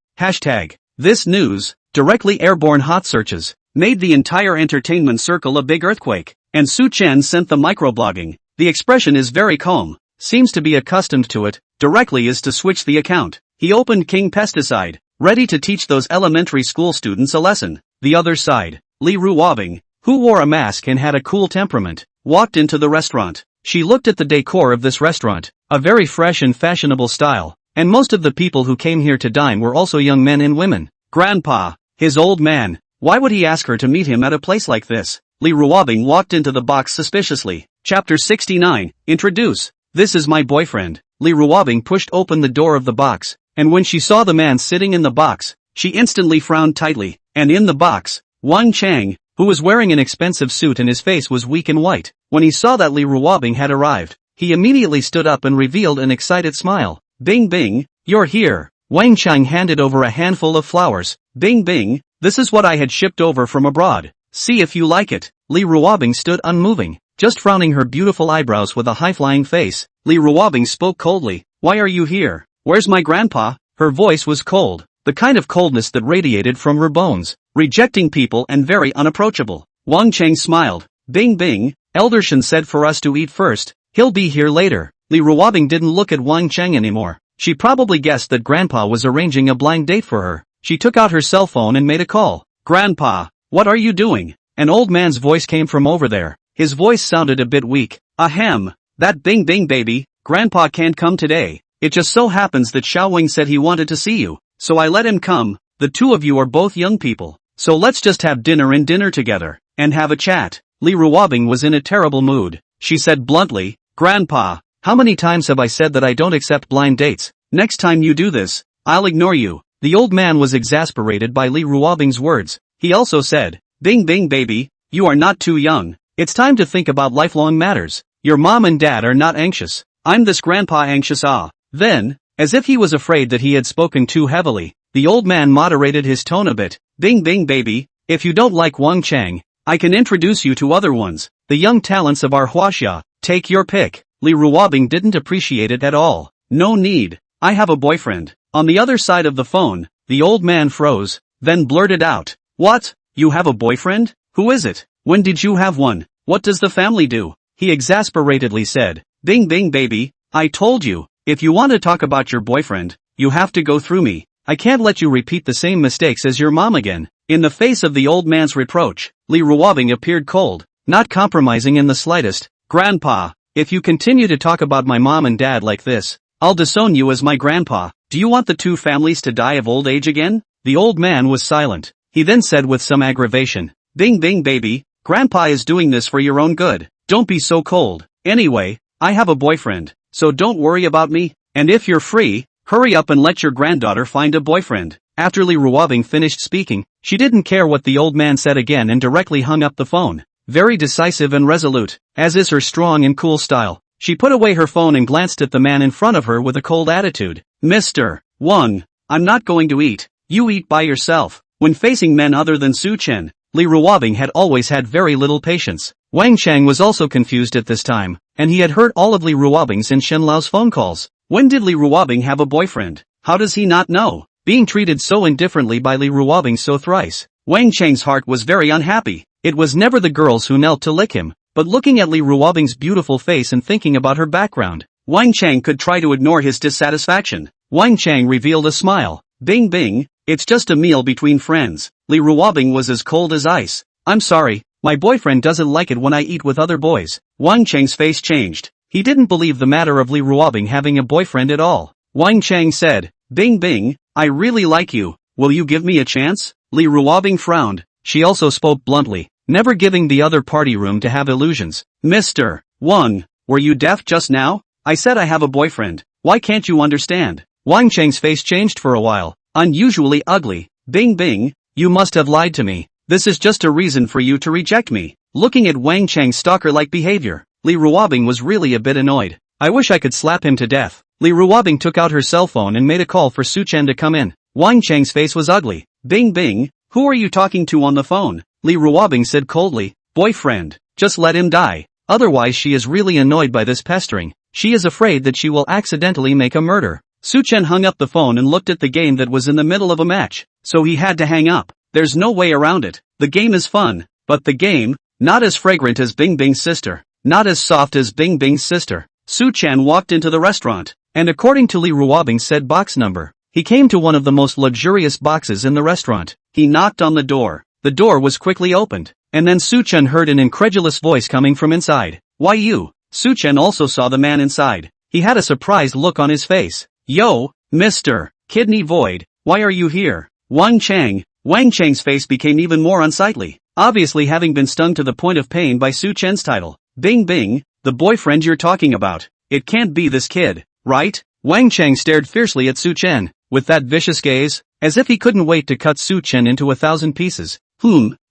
S1: This news, directly airborne hot searches, made the entire entertainment circle a big earthquake. And Su Chen sent the microblogging. The expression is very calm. Seems to be accustomed to it. Directly is to switch the account. He opened King Pesticide, ready to teach those elementary school students a lesson. The other side, Li Ruobing, who wore a mask and had a cool temperament, walked into the restaurant. She looked at the decor of this restaurant, a very fresh and fashionable style, and most of the people who came here to dine were also young men and women. Grandpa, his old man, why would he ask her to meet him at a place like this? Li Ruobing walked into the box suspiciously. Chapter 69, Introduce. This is my boyfriend. Li Ruobing pushed open the door of the box, and when she saw the man sitting in the box, she instantly frowned tightly. And in the box, Wang Chang, who was wearing an expensive suit and his face was weak and white. When he saw that Li Ruobing had arrived, he immediately stood up and revealed an excited smile. Bing Bing, you're here. Wang Chang handed over a handful of flowers. Bing Bing, this is what I had shipped over from abroad. See if you like it. Li Ruobing stood unmoving. just frowning her beautiful eyebrows with a high-flying face. Li Ruobing spoke coldly. Why are you here? Where's my grandpa? Her voice was cold, the kind of coldness that radiated from her bones, rejecting people and very unapproachable. Wang Cheng smiled. Bing bing, Elder Shen said for us to eat first, he'll be here later. Li Ruobing didn't look at Wang Cheng anymore. She probably guessed that Grandpa was arranging a blind date for her. She took out her cell phone and made a call. Grandpa, what are you doing? An old man's voice came from over there. His voice sounded a bit weak. Ahem, that Bing Bing baby, Grandpa can't come today. It just so happens that Xiaowing said he wanted to see you, so I let him come. The two of you are both young people, so let's just have dinner together, and have a chat. Li Ruobing was in a terrible mood. She said bluntly, Grandpa, how many times have I said that I don't accept blind dates? Next time you do this, I'll ignore you. The old man was exasperated by Li Ruobing's words. He also said, Bing Bing baby, you are not too young. It's time to think about lifelong matters. Your mom and dad are not anxious. I'm this grandpa anxious Then, as if he was afraid that he had spoken too heavily, the old man moderated his tone a bit. Bing Bing baby, if you don't like Wang Cheng, I can introduce you to other ones, the young talents of our Huaxia. Take your pick. Li Ruobing didn't appreciate it at all. No need. I have a boyfriend. On the other side of the phone, the old man froze, then blurted out. What? You have a boyfriend? Who is it? When did you have one? What does the family do? He exasperatedly said. Bing Bing baby, I told you, if you want to talk about your boyfriend, you have to go through me. I can't let you repeat the same mistakes as your mom again. In the face of the old man's reproach, Li Ruobing appeared cold, not compromising in the slightest. Grandpa, if you continue to talk about my mom and dad like this, I'll disown you as my grandpa. Do you want the two families to die of old age again? The old man was silent. He then said with some aggravation, Bing Bing baby, Grandpa is doing this for your own good. Don't be so cold. Anyway, I have a boyfriend, so don't worry about me. And if you're free, hurry up and let your granddaughter find a boyfriend. After Li Ruobing finished speaking, she didn't care what the old man said again and directly hung up the phone. Very decisive and resolute, as is her strong and cool style. She put away her phone and glanced at the man in front of her with a cold attitude. Mr. Wang, I'm not going to eat. You eat by yourself. When facing men other than Su Chen, Li Ruobing had always had very little patience. Wang Cheng was also confused at this time, and he had heard all of Li Ruobing's and Shen Lao's phone calls. When did Li Ruobing have a boyfriend? How does he not know? Being treated so indifferently by Li Ruobing so thrice. Wang Cheng's heart was very unhappy. It was never the girls who knelt to lick him, but looking at Li Ruobing's beautiful face and thinking about her background, Wang Cheng could try to ignore his dissatisfaction. Wang Cheng revealed a smile. Bing Bing, it's just a meal between friends. Li Ruobing was as cold as ice. I'm sorry, my boyfriend doesn't like it when I eat with other boys. Wang Cheng's face changed. He didn't believe the matter of Li Ruobing having a boyfriend at all. Wang Cheng said, Bing Bing, I really like you. Will you give me a chance? Li Ruobing frowned. She also spoke bluntly, never giving the other party room to have illusions. Mr. Wang, were you deaf just now? I said I have a boyfriend. Why can't you understand? Wang Cheng's face changed for a while. Unusually ugly. Bing Bing, you must have lied to me. This is just a reason for you to reject me. Looking at Wang Cheng's stalker-like behavior, Li Ruobing was really a bit annoyed. I wish I could slap him to death. Li Ruobing took out her cell phone and made a call for Su Chen to come in. Wang Cheng's face was ugly. Bing Bing, who are you talking to on the phone? Li Ruobing said coldly. Boyfriend, just let him die. Otherwise she is really annoyed by this pestering. She is afraid that she will accidentally make a murder. Su Chen hung up the phone and looked at the game that was in the middle of a match, so he had to hang up. There's no way around it. The game is fun, but the game, not as fragrant as Bing Bing's sister, not as soft as Bing Bing's sister. Su Chen walked into the restaurant, and according to Li Ruobing said box number, he came to one of the most luxurious boxes in the restaurant. He knocked on the door. The door was quickly opened, and then Su Chen heard an incredulous voice coming from inside. Why you? Su Chen also saw the man inside. He had a surprised look on his face. Yo, Mr. Kidney Void, why are you here? Wang Cheng. Wang Cheng's face became even more unsightly, obviously having been stung to the point of pain by Su Chen's title. Bing Bing, the boyfriend you're talking about. It can't be this kid, right? Wang Cheng stared fiercely at Su Chen, with that vicious gaze, as if he couldn't wait to cut Su Chen into 1,000 pieces.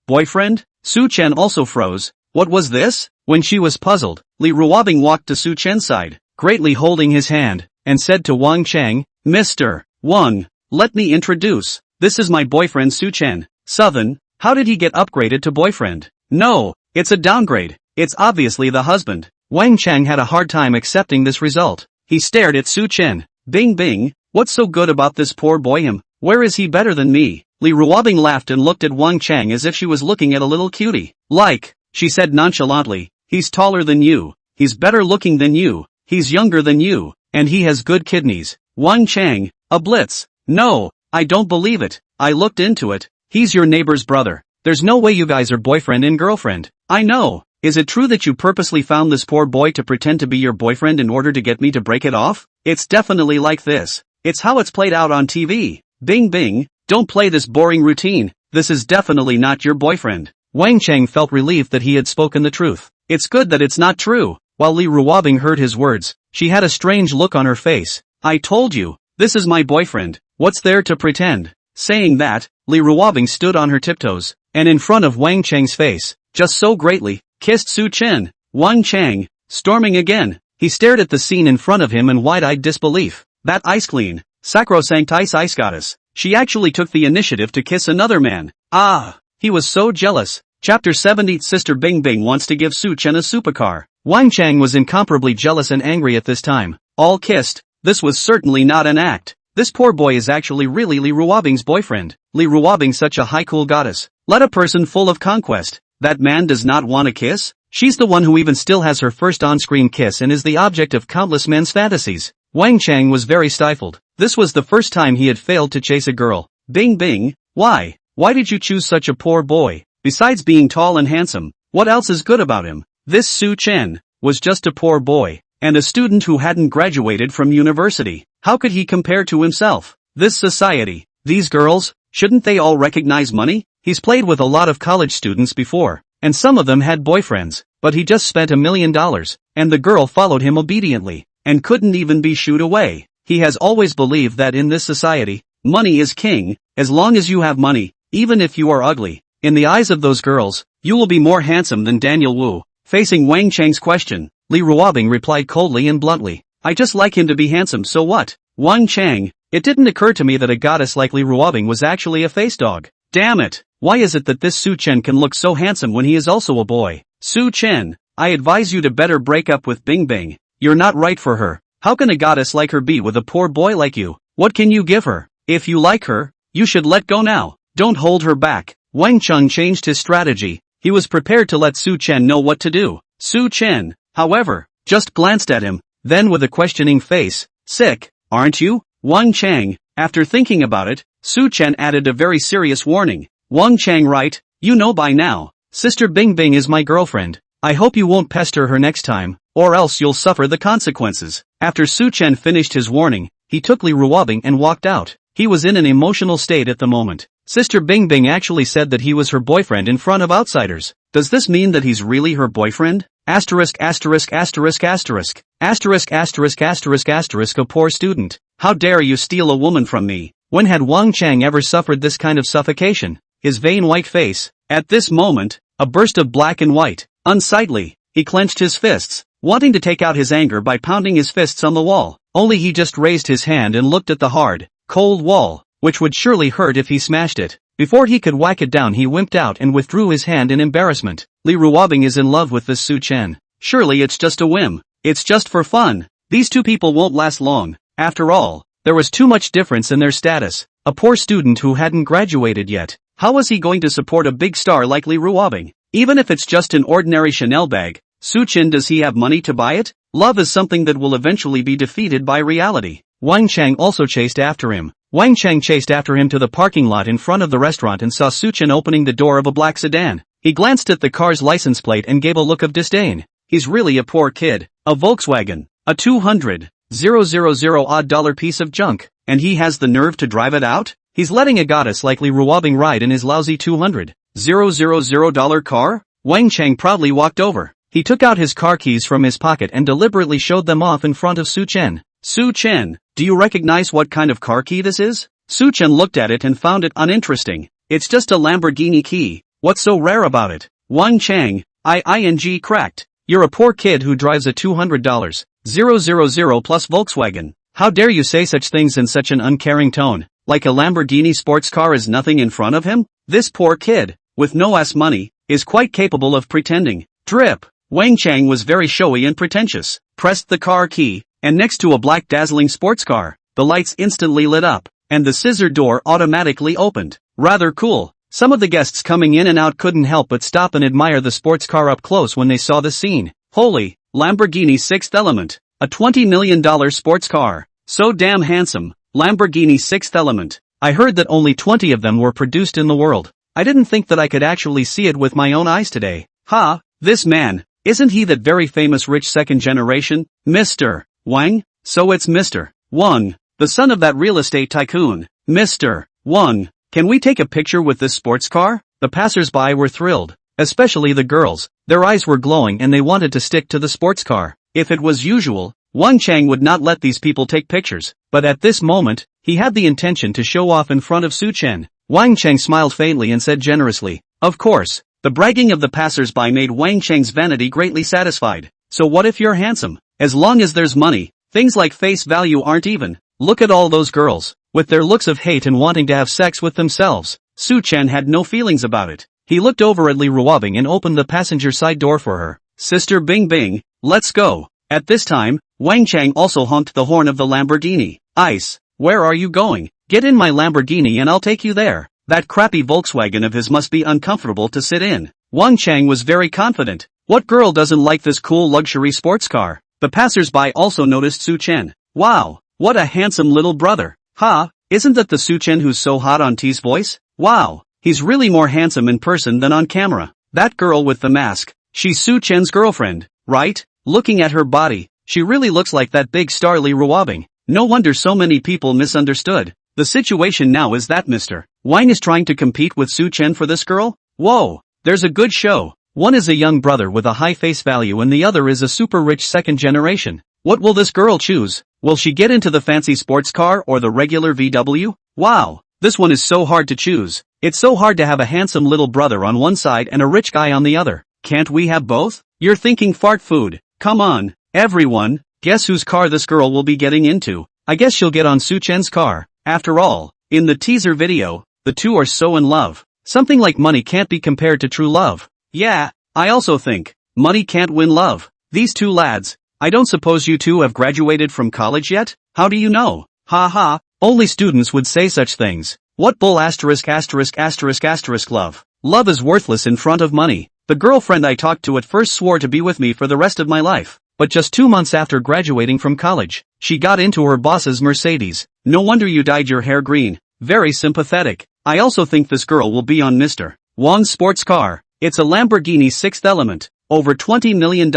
S1: Boyfriend? Su Chen also froze. What was this? When she was puzzled, Li Ruobing walked to Su Chen's side, greatly holding his hand, and said to Wang Cheng, Mr. Wang, let me introduce. This is my boyfriend Su Chen. Southern, how did he get upgraded to boyfriend? No, it's a downgrade. It's obviously the husband. Wang Chang had a hard time accepting this result. He stared at Su Chen. Bing bing, what's so good about this poor boy him? Where is he better than me? Li Ruobing laughed and looked at Wang Chang as if she was looking at a little cutie. Like, she said nonchalantly, he's taller than you, he's better looking than you, he's younger than you, and he has good kidneys. Wang Chang, a blitz. No, I don't believe it. I looked into it. He's your neighbor's brother. There's no way you guys are boyfriend and girlfriend. I know. Is it true that you purposely found this poor boy to pretend to be your boyfriend in order to get me to break it off? It's definitely like this. It's how it's played out on TV. Bing bing, don't play this boring routine. This is definitely not your boyfriend. Wang Chang felt relieved that he had spoken the truth. It's good that it's not true. While Li Ruobing heard his words, she had a strange look on her face. I told you, this is my boyfriend. What's there to pretend? Saying that, Li Ruobing stood on her tiptoes, and in front of Wang Chang's face, just so greatly, kissed Su Chen. Wang Chang, storming again. He stared at the scene in front of him in wide-eyed disbelief. That ice clean, sacrosanct ice goddess. She actually took the initiative to kiss another man. Ah, he was so jealous. Chapter 70. Sister Bing Bing wants to give Su Chen a supercar. Wang Chang was incomparably jealous and angry at this time. All kissed. This was certainly not an act. This poor boy is actually really Li Ruobing's boyfriend. Li Ruobing, such a high cool goddess. Let a person full of conquest. That man does not want a kiss? She's the one who even still has her first on-screen kiss and is the object of countless men's fantasies. Wang Chang was very stifled. This was the first time he had failed to chase a girl. Bing bing, why? Why did you choose such a poor boy? Besides being tall and handsome, what else is good about him? This Su Chen was just a poor boy, and a student who hadn't graduated from university. How could he compare to himself? This society, these girls, shouldn't they all recognize money? He's played with a lot of college students before, and some of them had boyfriends, but he just spent $1 million, and the girl followed him obediently, and couldn't even be shooed away. He has always believed that in this society, money is king. As long as you have money, even if you are ugly, in the eyes of those girls, you will be more handsome than Daniel Wu. Facing Wang Chang's question, Li Ruobing replied coldly and bluntly, I just like him to be handsome, so what? Wang Chang, it didn't occur to me that a goddess like Li Ruobing was actually a face dog. Damn it, why is it that this Su Chen can look so handsome when he is also a boy? Su Chen, I advise you to better break up with Bing Bing. You're not right for her. How can a goddess like her be with a poor boy like you? What can you give her? If you like her, you should let go now. Don't hold her back. Wang Chang changed his strategy. He was prepared to let Su Chen know what to do. Su Chen, however, just glanced at him, then with a questioning face, sick, aren't you? Wang Chang, after thinking about it, Su Chen added a very serious warning. Wang Chang, right, you know by now, Sister Bing Bing is my girlfriend. I hope you won't pester her next time, or else you'll suffer the consequences. After Su Chen finished his warning, he took Li Ruobing and walked out. He was in an emotional state at the moment. Sister Bing Bing actually said that he was her boyfriend in front of outsiders. Does this mean that he's really her boyfriend? Asterisk asterisk asterisk asterisk. Asterisk asterisk asterisk asterisk. A poor student. How dare you steal a woman from me? When had Wang Chang ever suffered this kind of suffocation? His vain white face. At this moment, a burst of black and white. Unsightly. He clenched his fists, wanting to take out his anger by pounding his fists on the wall. Only he just raised his hand and looked at the hard, cold wall, which would surely hurt if he smashed it. Before he could whack it down, he wimped out and withdrew his hand in embarrassment. Li Ruobing is in love with this Su Chen. Surely it's just a whim. It's just for fun. These two people won't last long. After all, there was too much difference in their status. A poor student who hadn't graduated yet. How was he going to support a big star like Li Ruobing? Even if it's just an ordinary Chanel bag, Su Chen, does he have money to buy it? Love is something that will eventually be defeated by reality. Wang Chang also chased after him. Wang Chang chased after him to the parking lot in front of the restaurant and saw Su Chen opening the door of a black sedan. He glanced at the car's license plate and gave a look of disdain. He's really a poor kid. A Volkswagen. A $200,000 odd piece of junk. And he has the nerve to drive it out? He's letting a goddess like Li Ruobing ride in his lousy $200,000 car? Wang Chang proudly walked over. He took out his car keys from his pocket and deliberately showed them off in front of Su Chen. Su Chen, do you recognize what kind of car key this is? Su Chen looked at it and found it uninteresting. It's just a Lamborghini key. What's so rare about it? Wang Chang, ing cracked. You're a poor kid who drives a $200,000 plus Volkswagen. How dare you say such things in such an uncaring tone? Like a Lamborghini sports car is nothing in front of him? This poor kid, with no ass money, is quite capable of pretending. Drip. Wang Chang was very showy and pretentious, pressed the car key, and next to a black dazzling sports car, the lights instantly lit up, and the scissor door automatically opened. Rather cool. Some of the guests coming in and out couldn't help but stop and admire the sports car up close when they saw the scene. Holy, Lamborghini Sixth Element. A $20 million sports car. So damn handsome. Lamborghini Sixth Element. I heard that only 20 of them were produced in the world. I didn't think that I could actually see it with my own eyes today. Ha, this man, isn't he that very famous rich second generation, Mr. Wang? So it's Mr. Wang, the son of that real estate tycoon. Mr. Wang, can we take a picture with this sports car? The passers-by were thrilled, especially the girls. Their eyes were glowing and they wanted to stick to the sports car. If it was usual, Wang Chang would not let these people take pictures, but at this moment, he had the intention to show off in front of Su Chen. Wang Chang smiled faintly and said generously, "Of course." The bragging of the passers-by made Wang Chang's vanity greatly satisfied. So what if you're handsome? As long as there's money, things like face value aren't even. Look at all those girls, with their looks of hate and wanting to have sex with themselves. Su Chen had no feelings about it. He looked over at Li Ruobing and opened the passenger side door for her. "Sister Bing Bing, let's go." At this time, Wang Chang also honked the horn of the Lamborghini. "Ice, where are you going? Get in my Lamborghini and I'll take you there." That crappy Volkswagen of his must be uncomfortable to sit in. Wang Chang was very confident. What girl doesn't like this cool luxury sports car? The passers-by also noticed Su Chen. "Wow, what a handsome little brother. Ha, isn't that the Su Chen who's so hot on T's voice? Wow, he's really more handsome in person than on camera. That girl with the mask, she's Su Chen's girlfriend, right? Looking at her body, she really looks like that big star Li Ruobing. No wonder so many people misunderstood. The situation now is that Mr. Wang is trying to compete with Su Chen for this girl? Whoa, there's a good show. One is a young brother with a high face value and the other is a super rich second generation. What will this girl choose? Will she get into the fancy sports car or the regular VW? Wow, this one is so hard to choose. It's so hard to have a handsome little brother on one side and a rich guy on the other. Can't we have both? You're thinking fart food. Come on, everyone, guess whose car this girl will be getting into? I guess she'll get on Su Chen's car. After all, in the teaser video, the two are so in love. Something like money can't be compared to true love. Yeah, I also think, money can't win love. These two lads, I don't suppose you two have graduated from college yet? How do you know? Ha ha, only students would say such things. What bull asterisk asterisk asterisk asterisk love. Love is worthless in front of money. The girlfriend I talked to at first swore to be with me for the rest of my life. But just 2 months after graduating from college, she got into her boss's Mercedes. No wonder you dyed your hair green. Very sympathetic. I also think this girl will be on Mr. Wang's sports car. It's a Lamborghini Sixth Element. Over $20 million.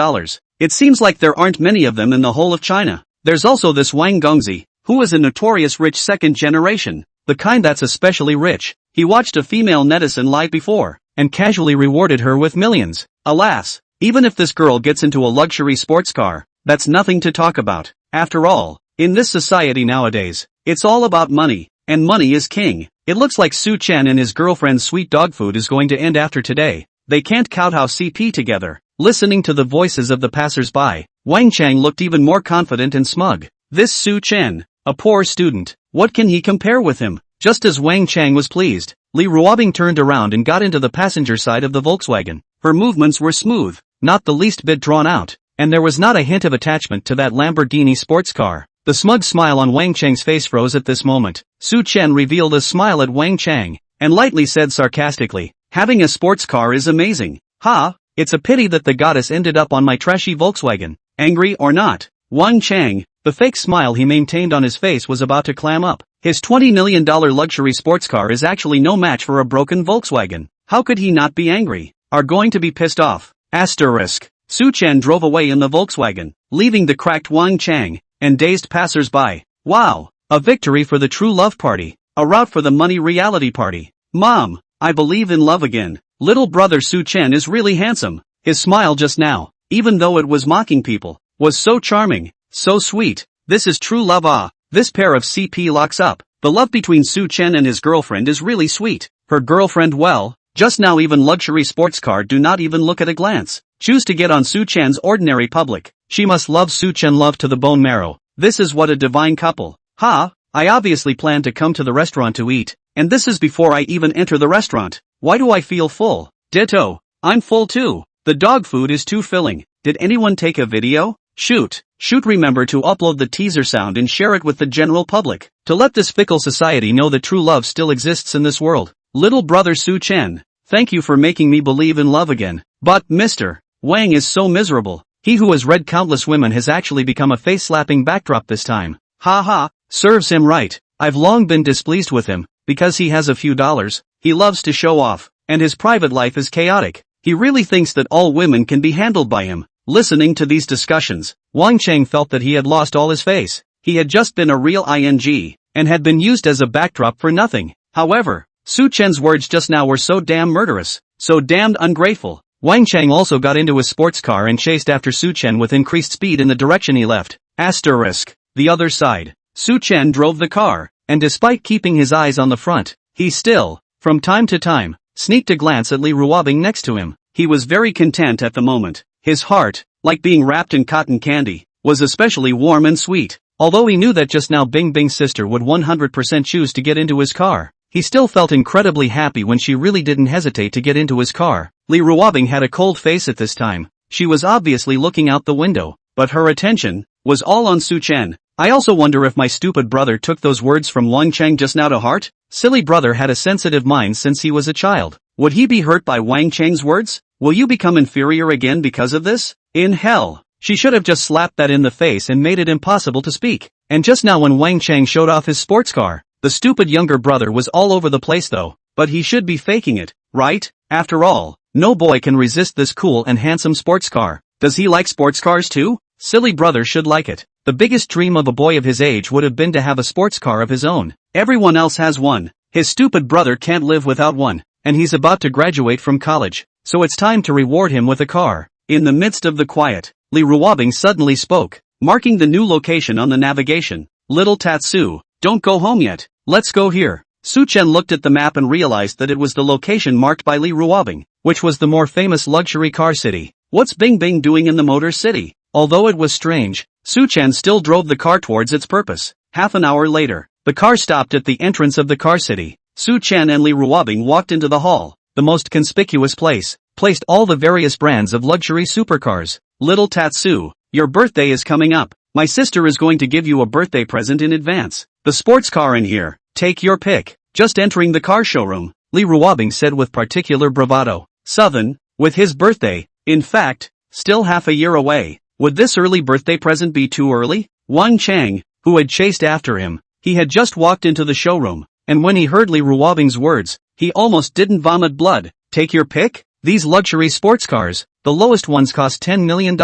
S1: It seems like there aren't many of them in the whole of China. There's also this Wang Gongzi, who is a notorious rich second generation. The kind that's especially rich. He watched a female netizen lie before, and casually rewarded her with millions. Alas, even if this girl gets into a luxury sports car, that's nothing to talk about. After all, in this society nowadays, it's all about money, and money is king. It looks like Su Chen and his girlfriend's sweet dog food is going to end after today. They can't kowtow CP together. Listening to the voices of the passers-by, Wang Chang looked even more confident and smug. This Su Chen, a poor student, what can he compare with him? Just as Wang Chang was pleased, Li Ruobing turned around and got into the passenger side of the Volkswagen. Her movements were smooth, not the least bit drawn out, and there was not a hint of attachment to that Lamborghini sports car. The smug smile on Wang Chang's face froze at this moment. Su Chen revealed a smile at Wang Chang, and lightly said sarcastically, "Having a sports car is amazing. Ha, it's a pity that the goddess ended up on my trashy Volkswagen." Angry or not, Wang Chang, the fake smile he maintained on his face was about to clam up. His $20 million luxury sports car is actually no match for a broken Volkswagen. How could he not be angry? Are going to be pissed off. Asterisk. Su Chen drove away in the Volkswagen, leaving the cracked Wang Chang and dazed passers-by. Wow, a victory for the true love party. A rout for the money reality party. Mom, I believe in love again. Little brother Su Chen is really handsome. His smile just now, even though it was mocking people, was so charming, so sweet. This is true love. Ah, this pair of CP locks up. The love between Su Chen and his girlfriend is really sweet. Her girlfriend, well, just now even luxury sports car do not even look at a glance. Choose to get on Su Chen's ordinary public. She must love Su Chen love to the bone marrow. This is what a divine couple. Ha, I obviously plan to come to the restaurant to eat, and this is before I even enter the restaurant. Why do I feel full? Ditto, I'm full too. The dog food is too filling. Did anyone take a video? Shoot. Remember to upload the teaser sound and share it with the general public, to let this fickle society know that true love still exists in this world. Little brother Su Chen, thank you for making me believe in love again. But, Mr. Wang is so miserable. He who has read countless women has actually become a face-slapping backdrop this time. Ha, serves him right. I've long been displeased with him, because he has a few dollars, he loves to show off, and his private life is chaotic. He really thinks that all women can be handled by him. Listening to these discussions, Wang Cheng felt that he had lost all his face. He had just been a real ing, and had been used as a backdrop for nothing. However, Su Chen's words just now were so damn murderous, so damned ungrateful. Wang Cheng also got into his sports car and chased after Su Chen with increased speed in the direction he left. The other side. Su Chen drove the car, and despite keeping his eyes on the front, he still, from time to time, sneaked a glance at Li Ruobing next to him. He was very content at the moment. His heart, like being wrapped in cotton candy, was especially warm and sweet. Although he knew that just now Bing Bing's sister would 100% choose to get into his car, he still felt incredibly happy when she really didn't hesitate to get into his car. Li Ruobing had a cold face at this time. She was obviously looking out the window, but her attention was all on Su Chen. I also wonder if my stupid brother took those words from Wang Cheng just now to heart? Silly brother had a sensitive mind since he was a child. Would he be hurt by Wang Cheng's words? Will you become inferior again because of this? In hell. She should have just slapped that in the face and made it impossible to speak. And just now when Wang Cheng showed off his sports car, the stupid younger brother was all over the place though. But he should be faking it, right? After all, no boy can resist this cool and handsome sports car. Does he like sports cars too? Silly brother should like it. The biggest dream of a boy of his age would have been to have a sports car of his own. Everyone else has one. His stupid brother can't live without one. And he's about to graduate from college. So it's time to reward him with a car. In the midst of the quiet, Li Ruobing suddenly spoke, marking the new location on the navigation. Little Tatsu, don't go home yet. Let's go here. Su Chen looked at the map and realized that it was the location marked by Li Ruobing, which was the more famous luxury car city. What's Bing Bing doing in the Motor City? Although it was strange, Su Chen still drove the car towards its purpose. Half an hour later, the car stopped at the entrance of the car city. Su Chen and Li Ruobing walked into the hall, the most conspicuous place, placed all the various brands of luxury supercars. Little Tatsu, your birthday is coming up. My sister is going to give you a birthday present in advance. The sports car in here, take your pick. Just entering the car showroom, Li Ruobing said with particular bravado. Southern, with his birthday, in fact, still half a year away. Would this early birthday present be too early? Wang Cheng, who had chased after him, he had just walked into the showroom, and when he heard Li Ruobing's words, he almost didn't vomit blood. Take your pick? These luxury sports cars, the lowest ones cost $10 million,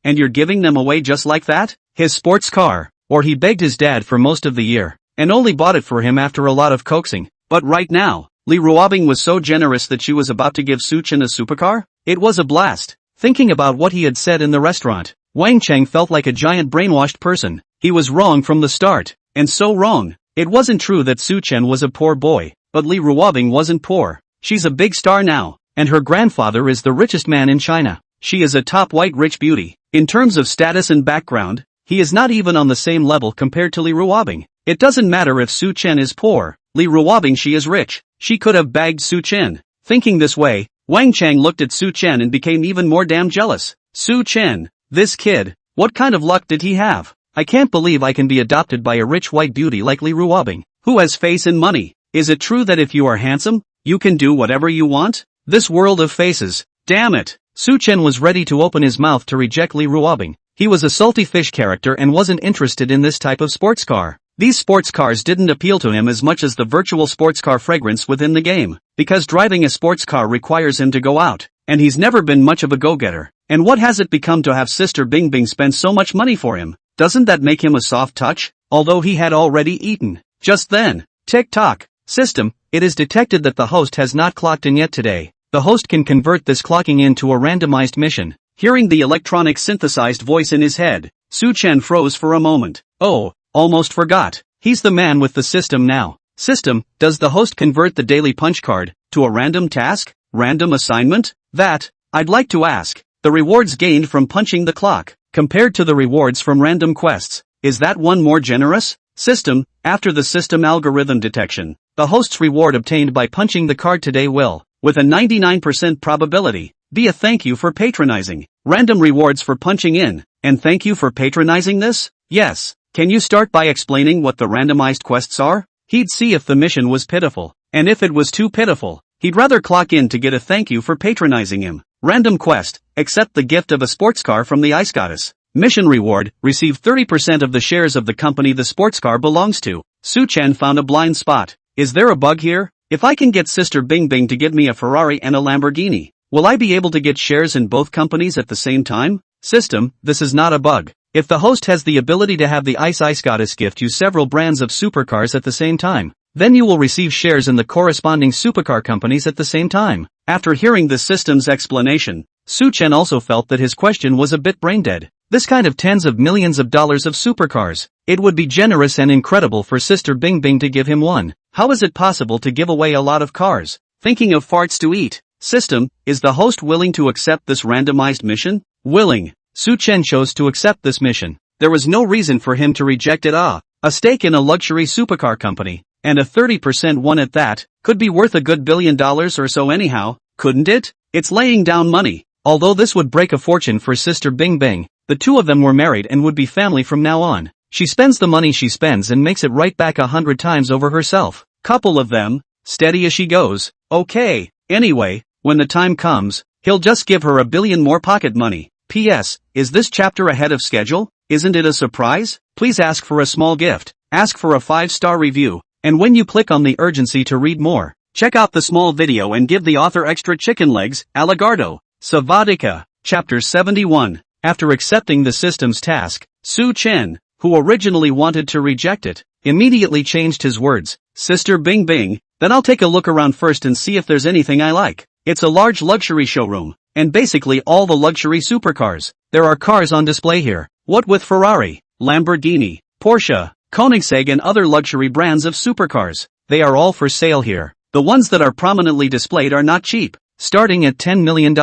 S1: and you're giving them away just like that? His sports car, or he begged his dad for most of the year, and only bought it for him after a lot of coaxing. But right now, Li Ruobing was so generous that she was about to give Su Chen a supercar? It was a blast. Thinking about what he had said in the restaurant, Wang Cheng felt like a giant brainwashed person. He was wrong from the start, and so wrong. It wasn't true that Su Chen was a poor boy, but Li Ruobing wasn't poor. She's a big star now, and her grandfather is the richest man in China. She is a top white rich beauty. In terms of status and background, he is not even on the same level compared to Li Ruobing. It doesn't matter if Su Chen is poor, Li Ruobing she is rich. She could have bagged Su Chen. Thinking this way, Wang Cheng looked at Su Chen and became even more damn jealous. Su Chen, this kid, what kind of luck did he have? I can't believe I can be adopted by a rich white beauty like Li Ruobing, who has face and money. Is it true that if you are handsome, you can do whatever you want? This world of faces, damn it. Su Chen was ready to open his mouth to reject Li Ruobing. He was a salty fish character and wasn't interested in this type of sports car. These sports cars didn't appeal to him as much as the virtual sports car fragrance within the game, because driving a sports car requires him to go out, and he's never been much of a go-getter. And what has it become to have Sister Bing Bing spend so much money for him? Doesn't that make him a soft touch? Although he had already eaten. Just then, tick-tock. System, it is detected that the host has not clocked in yet today. The host can convert this clocking in to a randomized mission. Hearing the electronic synthesized voice in his head, Su Chen froze for a moment. Oh, almost forgot. He's the man with the system now. System, does the host convert the daily punch card to a random task? Random assignment? That, I'd like to ask. The rewards gained from punching the clock, compared to the rewards from random quests, is that one more generous? System, after the system algorithm detection, the host's reward obtained by punching the card today will, with a 99% probability, Be a thank you for patronizing. Random rewards for punching in. And thank you for patronizing this? Yes. Can you start by explaining what the randomized quests are? He'd see if the mission was pitiful. And if it was too pitiful, he'd rather clock in to get a thank you for patronizing him. Random quest. Accept the gift of a sports car from the ice goddess. Mission reward. Receive 30% of the shares of the company the sports car belongs to. Su-chan found a blind spot. Is there a bug here? If I can get Sister Bing Bing to give me a Ferrari and a Lamborghini, will I be able to get shares in both companies at the same time? System, this is not a bug. If the host has the ability to have the Ice Goddess gift you several brands of supercars at the same time, then you will receive shares in the corresponding supercar companies at the same time. After hearing the system's explanation, Su-chan also felt that his question was a bit brain-dead. This kind of tens of millions of dollars of supercars, it would be generous and incredible for Sister Bing Bing to give him one. How is it possible to give away a lot of cars? Thinking of farts to eat. System, is the host willing to accept this randomized mission? Willing. Su-chan chose to accept this mission. There was no reason for him to reject it. A stake in a luxury supercar company, and a 30% one at that, could be worth a good $1 billion or so anyhow, couldn't it? It's laying down money. Although this would break a fortune for Sister Bing Bing, the two of them were married and would be family from now on. She spends the money she spends and makes it right back 100 times over herself. Couple of them, steady as she goes. Okay, anyway, when the time comes, he'll just give her $1 billion more pocket money. P.S. Is this chapter ahead of schedule? Isn't it a surprise? Please ask for a small gift. Ask for a 5-star review. And when you click on the urgency to read more, check out the small video and give the author extra chicken legs, Aligardo. Savadika. Chapter 71. After accepting the system's task, Su-chan, who originally wanted to reject it, immediately changed his words. Sister Bing Bing, then I'll take a look around first and see if there's anything I like. It's a large luxury showroom, and basically all the luxury supercars. There are cars on display here. What with Ferrari, Lamborghini, Porsche, Koenigsegg and other luxury brands of supercars. They are all for sale here. The ones that are prominently displayed are not cheap, starting at $10 million.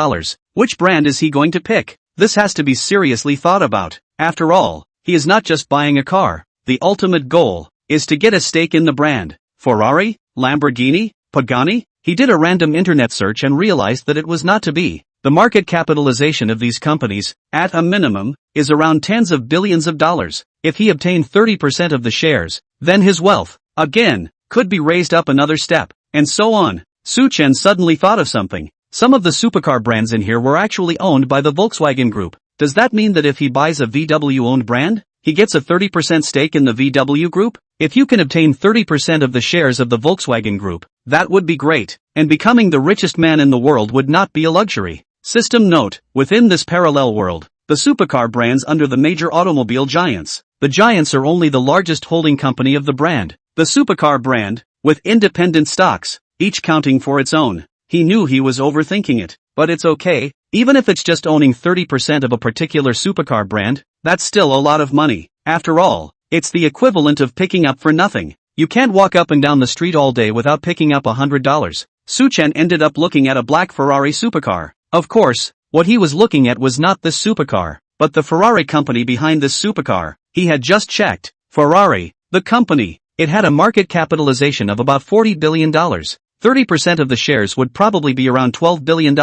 S1: Which brand is he going to pick? This has to be seriously thought about. After all, he is not just buying a car. The ultimate goal is to get a stake in the brand. Ferrari, Lamborghini, Pagani? He did a random internet search and realized that it was not to be. The market capitalization of these companies, at a minimum, is around tens of billions of dollars. If he obtained 30% of the shares, then his wealth, again, could be raised up another step, and so on. Su-chan suddenly thought of something. Some of the supercar brands in here were actually owned by the Volkswagen Group. Does that mean that if he buys a VW-owned brand, he gets a 30% stake in the VW Group? If you can obtain 30% of the shares of the Volkswagen Group, that would be great, and becoming the richest man in the world would not be a luxury. System note, within this parallel world, the supercar brands under the major automobile giants. The giants are only the largest holding company of the brand. The supercar brand, with independent stocks, each counting for its own. He knew he was overthinking it, but it's okay, even if it's just owning 30% of a particular supercar brand, that's still a lot of money. After all, it's the equivalent of picking up for nothing. You can't walk up and down the street all day without picking up $100. Su-chan ended up looking at a black Ferrari supercar. Of course, what he was looking at was not this supercar, but the Ferrari company behind this supercar. He had just checked. Ferrari, the company. It had a market capitalization of about $40 billion. 30% of the shares would probably be around $12 billion.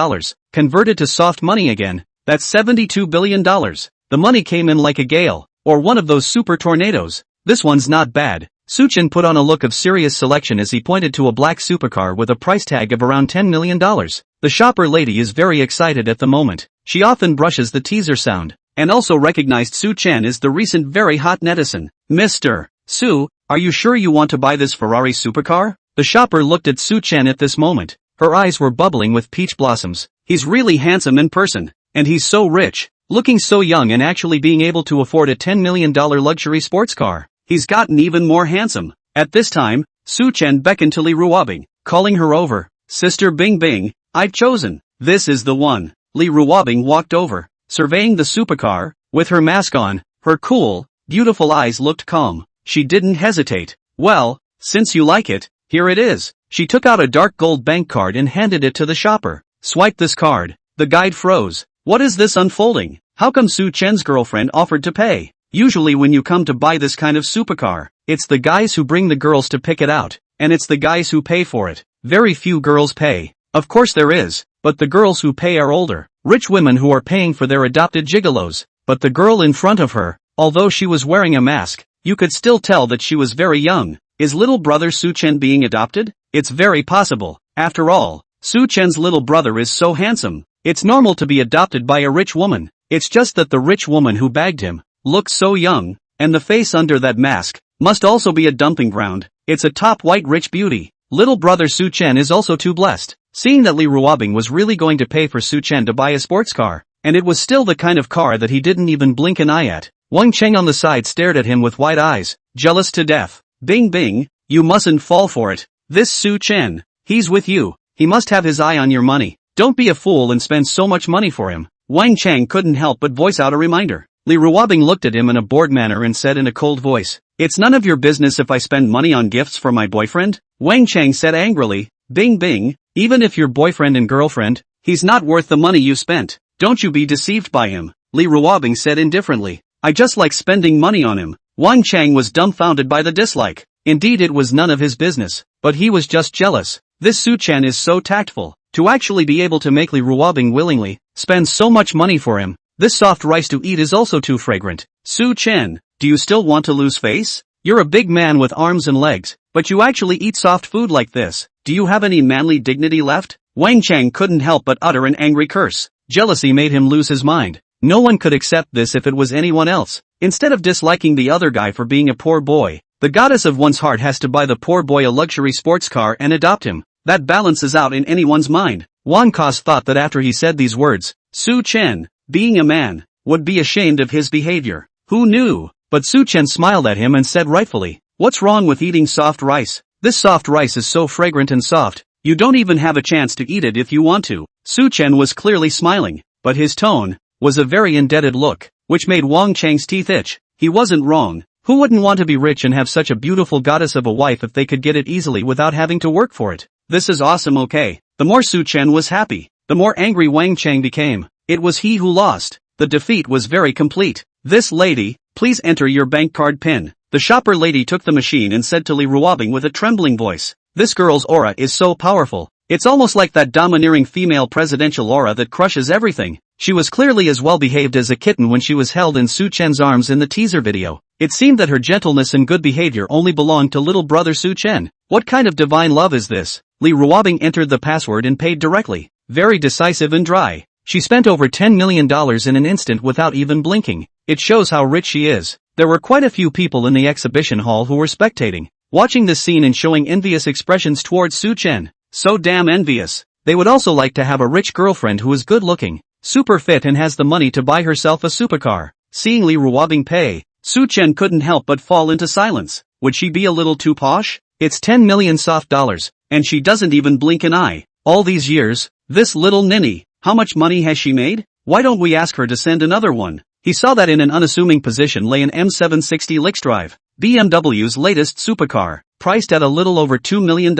S1: Converted to soft money again, that's $72 billion. The money came in like a gale, or one of those super tornadoes. This one's not bad. Su-chan put on a look of serious selection as he pointed to a black supercar with a price tag of around $10 million. The shopper lady is very excited at the moment. She often brushes the teaser sound, and also recognized Su-chan as the recent very hot netizen. Mr. Su, are you sure you want to buy this Ferrari supercar? The shopper looked at Su-chan at this moment. Her eyes were bubbling with peach blossoms. He's really handsome in person, and he's so rich, looking so young and actually being able to afford a $10 million luxury sports car. He's gotten even more handsome. At this time, Su-chan beckoned to Li Ruobing, calling her over. Sister Bing Bing, I've chosen. This is the one. Li Ruobing walked over, surveying the supercar. With her mask on, her cool, beautiful eyes looked calm. She didn't hesitate. Well, since you like it, here it is. She took out a dark gold bank card and handed it to the shopper. Swipe this card. The guide froze. What is this unfolding? How come Su-chan's girlfriend offered to pay? Usually when you come to buy this kind of supercar, it's the guys who bring the girls to pick it out, and it's the guys who pay for it. Very few girls pay. Of course there is, but the girls who pay are older, rich women who are paying for their adopted gigolos. But the girl in front of her, although she was wearing a mask, you could still tell that she was very young. Is little brother Su-chen being adopted? It's very possible. After all, Su-chen's little brother is so handsome. It's normal to be adopted by a rich woman. It's just that the rich woman who bagged him looks so young, and the face under that mask must also be a dumping ground. It's a top white rich beauty. Little brother Su-chen is also too blessed. Seeing that Li Ruobing was really going to pay for Su-chen to buy a sports car, and it was still the kind of car that he didn't even blink an eye at. Wang Cheng on the side stared at him with wide eyes, jealous to death. Bing bing, you mustn't fall for it. This Su-chen, he's with you. He must have his eye on your money. Don't be a fool and spend so much money for him. Wang Cheng couldn't help but voice out a reminder. Li Ruobing looked at him in a bored manner and said in a cold voice, "It's none of your business if I spend money on gifts for my boyfriend?" Wang Cheng said angrily, "Bing bing, even if you're boyfriend and girlfriend, he's not worth the money you spent. Don't you be deceived by him," Li Ruobing said indifferently. "I just like spending money on him." Wang Cheng was dumbfounded by the dislike. Indeed it was none of his business, but he was just jealous. This Su-chen is so tactful, to actually be able to make Li Ruobing willingly spend so much money for him. This soft rice to eat is also too fragrant. Su-chen, do you still want to lose face? You're a big man with arms and legs, but you actually eat soft food like this. Do you have any manly dignity left? Wang Cheng couldn't help but utter an angry curse. Jealousy made him lose his mind. No one could accept this if it was anyone else. Instead of disliking the other guy for being a poor boy, the goddess of one's heart has to buy the poor boy a luxury sports car and adopt him. That balances out in anyone's mind. Wan Kos thought that after he said these words, Su-chen, being a man, would be ashamed of his behavior. Who knew? But Su-chen smiled at him and said rightfully, "What's wrong with eating soft rice? This soft rice is so fragrant and soft, you don't even have a chance to eat it if you want to." Su-chen was clearly smiling, but his tone was a very indebted look, which made Wang Cheng's teeth itch. He wasn't wrong. Who wouldn't want to be rich and have such a beautiful goddess of a wife if they could get it easily without having to work for it? This is awesome. Okay. The more Su-chen was happy, the more angry Wang Cheng became. It was he who lost. The defeat was very complete. "This lady, please enter your bank card PIN." The shopper lady took the machine and said to Li Ruobing with a trembling voice, "This girl's aura is so powerful. It's almost like that domineering female presidential aura that crushes everything." She was clearly as well behaved as a kitten when she was held in Su-chen's arms in the teaser video. It seemed that her gentleness and good behavior only belonged to little brother Su-chen. What kind of divine love is this? Li Ruobing entered the password and paid directly. Very decisive and dry. She spent over $10 million in an instant without even blinking. It shows how rich she is. There were quite a few people in the exhibition hall who were spectating, watching this scene and showing envious expressions towards Su-chen. So damn envious. They would also like to have a rich girlfriend who is good looking, super fit and has the money to buy herself a supercar. Seeing Li Ruobing pay, Su-chen couldn't help but fall into silence. Would she be a little too posh? It's 10 million soft dollars, and she doesn't even blink an eye. All these years, this little ninny, how much money has she made? Why don't we ask her to send another one? He saw that in an unassuming position lay an M760 Lixdrive, BMW's latest supercar, priced at a little over $2 million.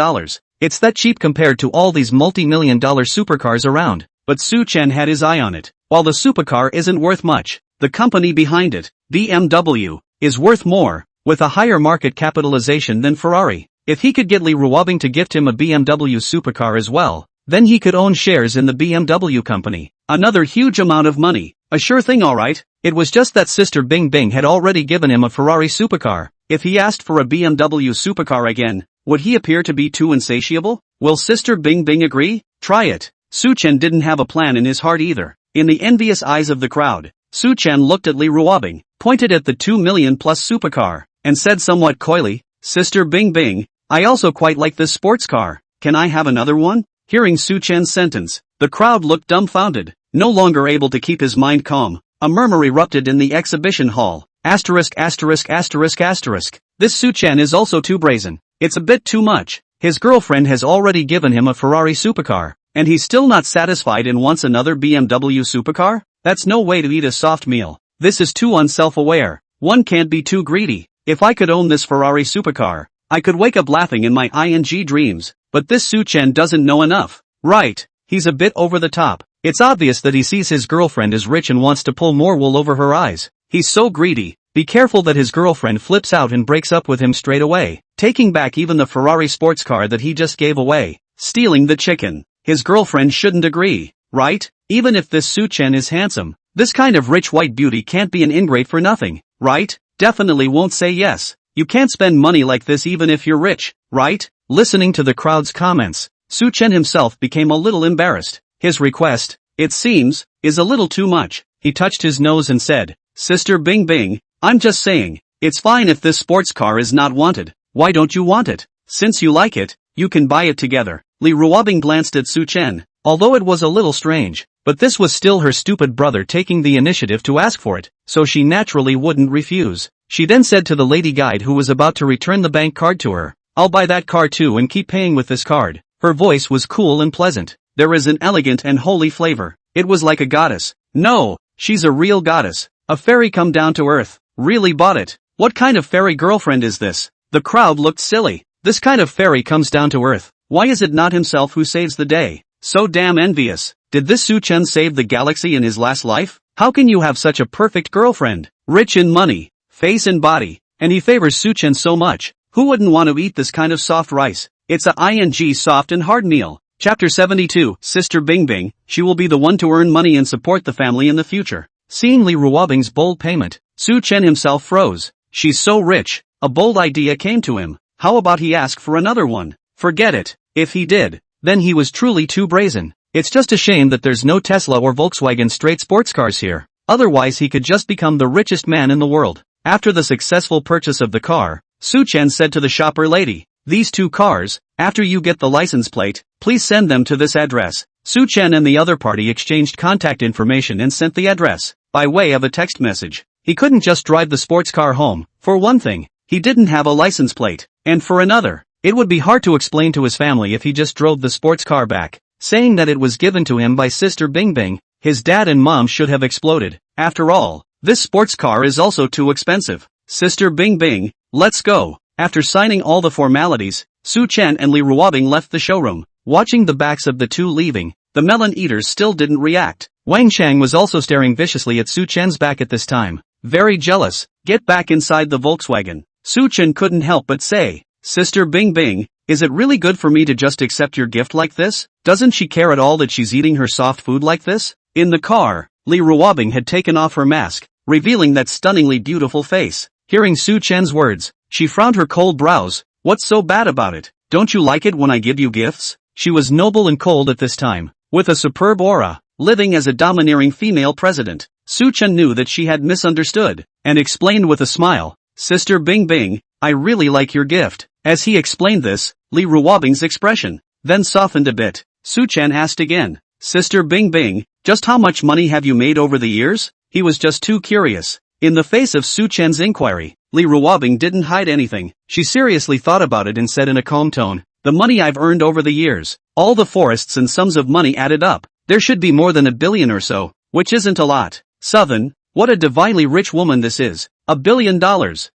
S1: It's that cheap compared to all these multi-million-dollar supercars around. But Su-chen had his eye on it. While the supercar isn't worth much, the company behind it, BMW, is worth more, with a higher market capitalization than Ferrari. If he could get Li Ruobing to gift him a BMW supercar as well, then he could own shares in the BMW company. Another huge amount of money. A sure thing, alright. It was just that Sister Bing Bing had already given him a Ferrari supercar. If he asked for a BMW supercar again, would he appear to be too insatiable? Will Sister Bing Bing agree? Try it. Su-chen didn't have a plan in his heart either. In the envious eyes of the crowd, Su-chen looked at Li Ruobing, pointed at the 2 million plus supercar, and said somewhat coyly, "Sister Bing Bing, I also quite like this sports car. Can I have another one?" Hearing Su-chen's sentence, the crowd looked dumbfounded, no longer able to keep his mind calm. A murmur erupted in the exhibition hall. Asterisk asterisk asterisk asterisk. This Su-chen is also too brazen. It's a bit too much. His girlfriend has already given him a Ferrari supercar, and he's still not satisfied and wants another BMW supercar? That's no way to eat a soft meal. This is too unself-aware. One can't be too greedy. If I could own this Ferrari supercar, I could wake up laughing in my ing dreams. But this Su-chen doesn't know enough. Right, he's a bit over the top. It's obvious that he sees his girlfriend as rich and wants to pull more wool over her eyes. He's so greedy. Be careful that his girlfriend flips out and breaks up with him straight away, taking back even the Ferrari sports car that he just gave away, stealing the chicken. his girlfriend shouldn't agree, right? Even if this Su-chen is handsome, this kind of rich white beauty can't be an ingrate for nothing, right? Definitely won't say yes. You can't spend money like this even if you're rich, right? Listening to the crowd's comments, Su-chen himself became a little embarrassed. His request, it seems, is a little too much. He touched his nose and said, Sister Bing Bing, I'm just saying, it's fine if this sports car is not wanted. Why don't you want it? Since you like it, you can buy it together. Li Ruobing glanced at Su-chen, although it was a little strange, but this was still her stupid brother taking the initiative to ask for it, so she naturally wouldn't refuse. She then said to the lady guide who was about to return the bank card to her, I'll buy that car too and keep paying with this card. Her voice was cool and pleasant. There is an elegant and holy flavor. It was like a goddess. No, she's a real goddess. A fairy come down to earth. Really bought it. What kind of fairy girlfriend is this? The crowd looked silly. This kind of fairy comes down to earth. Why is it not himself who saves the day? So damn envious. Did this Su-chen save the galaxy in his last life? How can you have such a perfect girlfriend? Rich in money, face and body, and he favors Su-chen so much. Who wouldn't want to eat this kind of soft rice? It's a ing soft and hard meal. Chapter 72, Sister Bing Bing, she will be the one to earn money and support the family in the future. Seeing Li Ruobing's bold payment, Su-chen himself froze. She's so rich. A bold idea came to him. How about he ask for another one? Forget it. If he did, then he was truly too brazen. It's just a shame that there's no Tesla or Volkswagen straight sports cars here. Otherwise he could just become the richest man in the world. After the successful purchase of the car, Su-chen said to the shopper lady, these two cars, after you get the license plate, please send them to this address. Su-chen and the other party exchanged contact information and sent the address, by way of a text message. He couldn't just drive the sports car home. For one thing, he didn't have a license plate, and for another, it would be hard to explain to his family if he just drove the sports car back, saying that it was given to him by Sister Bing Bing. His dad and mom should have exploded. After all, this sports car is also too expensive. Sister Bing Bing, let's go. After signing all the formalities, Su-chen and Li Ruobing left the showroom. Watching the backs of the two leaving, the melon eaters still didn't react. Wang Chang was also staring viciously at Su-chen's back at this time. Very jealous. Get back inside the Volkswagen. Su-chen couldn't help but say, Sister Bing Bing, is it really good for me to just accept your gift like this? Doesn't she care at all that she's eating her soft food like this? In the car, Li Ruobing had taken off her mask, revealing that stunningly beautiful face. Hearing Su-chen's words, she frowned her cold brows. What's so bad about it? Don't you like it when I give you gifts? She was noble and cold at this time, with a superb aura, living as a domineering female president. Su-chen knew that she had misunderstood, and explained with a smile, Sister Bing Bing, I really like your gift. As he explained this, Li Ruobing's expression then softened a bit. Su-chen asked again, Sister Bing Bing, just how much money have you made over the years? He was just too curious. In the face of Su-chen's inquiry, Li Ruobing didn't hide anything. She seriously thought about it and said in a calm tone, the money I've earned over the years, all the forests and sums of money added up, there should be more than $1 billion or so, which isn't a lot. Southern, what a divinely rich woman this is. $1 billion.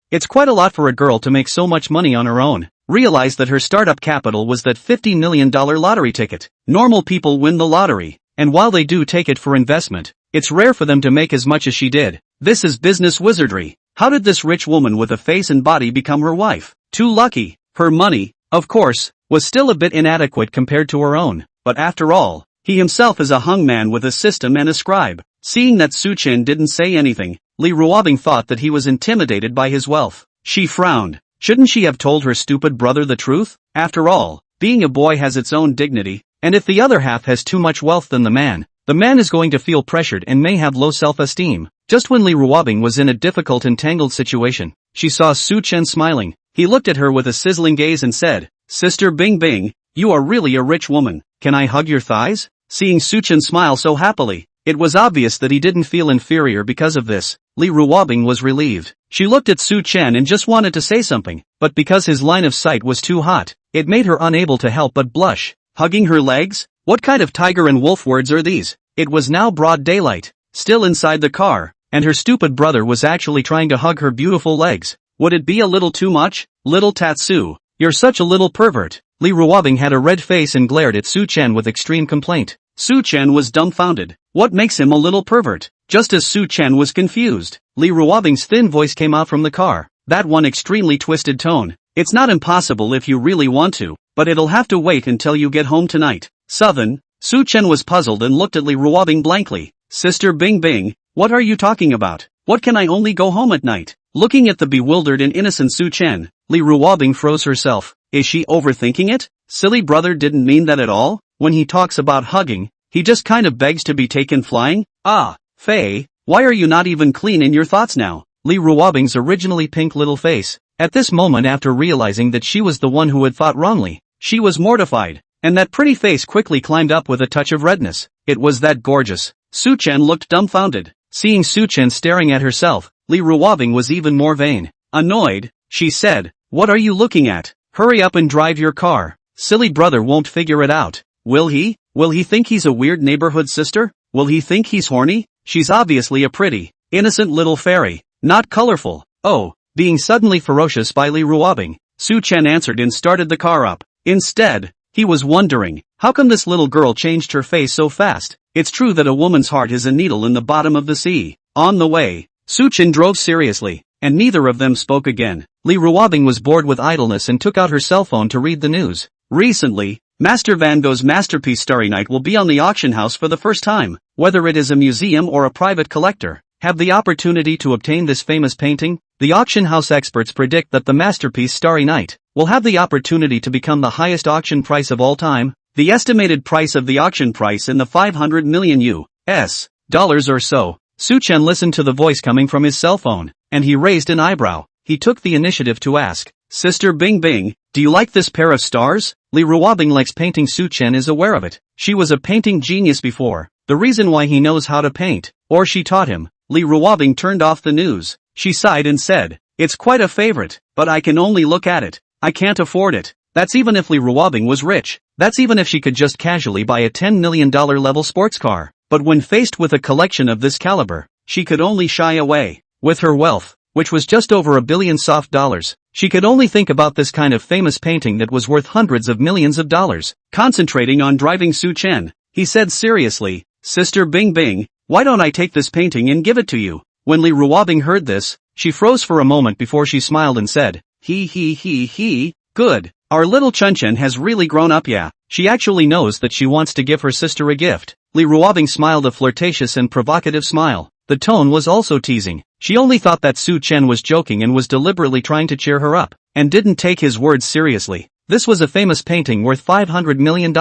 S1: It's quite a lot for a girl to make so much money on her own. Realized that her startup capital was that $50 million lottery ticket. Normal people win the lottery, and while they do take it for investment, it's rare for them to make as much as she did. This is business wizardry. How did this rich woman with a face and body become her wife? Too lucky. Her money, of course, was still a bit inadequate compared to her own, but after all, he himself is a hung man with a system and a scribe. Seeing that Su-chen didn't say anything, Li Ruobing thought that he was intimidated by his wealth. She frowned. Shouldn't she have told her stupid brother the truth? After all, being a boy has its own dignity, and if the other half has too much wealth than the man is going to feel pressured and may have low self-esteem. Just when Li Ruobing was in a difficult and tangled situation, she saw Su-chen smiling. He looked at her with a sizzling gaze and said, Sister Bing Bing, you are really a rich woman. Can I hug your thighs? Seeing Su-chen smile so happily, it was obvious that he didn't feel inferior because of this. Li Ruobing was relieved. She looked at Su-chen and just wanted to say something, but because his line of sight was too hot, it made her unable to help but blush. Hugging her legs? What kind of tiger and wolf words are these? It was now broad daylight, still inside the car, and her stupid brother was actually trying to hug her beautiful legs. Would it be a little too much? Little Tatsu, you're such a little pervert. Li Ruobing had a red face and glared at Su-chen with extreme complaint. Su-chen was dumbfounded. What makes him a little pervert? Just as Su-chen was confused, Li Ruobing's thin voice came out from the car. That one extremely twisted tone. It's not impossible if you really want to, but it'll have to wait until you get home tonight. 7. Su Chen was puzzled and looked at Li Ruobing blankly. Sister Bing Bing, what are you talking about? What can I only go home at night? Looking at the bewildered and innocent Su Chen, Li Ruobing froze herself. Is she overthinking it? Silly brother didn't mean that at all. When he talks about hugging, he just kind of begs to be taken flying. Ah, Faye, why are you not even clean in your thoughts now? Li Ruobing's originally pink little face, at this moment after realizing that she was the one who had thought wrongly, she was mortified, and that pretty face quickly climbed up with a touch of redness. It was that gorgeous. Su Chen looked dumbfounded. Seeing Su Chen staring at herself, Li Ruobing was even more vain. Annoyed, she said, what are you looking at? Hurry up and drive your car. Silly brother won't figure it out. Will he? Will he think he's a weird neighborhood sister? Will he think he's horny? She's obviously a pretty, innocent little fairy, not colorful. Oh, being suddenly ferocious by Li Ruobing, Su Chen answered and started the car up. Instead, he was wondering, how come this little girl changed her face so fast? It's true that a woman's heart is a needle in the bottom of the sea. On the way, Su Chen drove seriously, and neither of them spoke again. Li Ruobing was bored with idleness and took out her cell phone to read the news. Recently, Master Van Gogh's masterpiece Starry Night will be on the auction house for the first time. Whether it is a museum or a private collector, have the opportunity to obtain this famous painting. The auction house experts predict that the masterpiece Starry Night will have the opportunity to become the highest auction price of all time. The estimated price of the auction price in the 500 million US dollars or so. Su Chen listened to the voice coming from his cell phone, and he raised an eyebrow. He took the initiative to ask, Sister Bing Bing, do you like this pair of stars? Li Ruobing likes painting. Su Chen is aware of it. She was a painting genius before. The reason why he knows how to paint, or she taught him. Li Ruobing turned off the news. She sighed and said, it's quite a favorite, but I can only look at it. I can't afford it. That's even if Li Ruobing was rich. That's even if she could just casually buy a $10 million level sports car. But when faced with a collection of this caliber, she could only shy away. With her wealth, which was just over $1 billion soft dollars, she could only think about this kind of famous painting that was worth hundreds of millions of dollars. Concentrating on driving Su Chen, he said seriously, Sister Bing Bing, why don't I take this painting and give it to you? When Li Ruobing heard this, she froze for a moment before she smiled and said, he, good. Our little Chunchen has really grown up. Yeah, she actually knows that she wants to give her sister a gift. Li Ruobing smiled a flirtatious and provocative smile. The tone was also teasing. She only thought that Su Chen was joking and was deliberately trying to cheer her up, and didn't take his words seriously. This was a famous painting worth $500 million.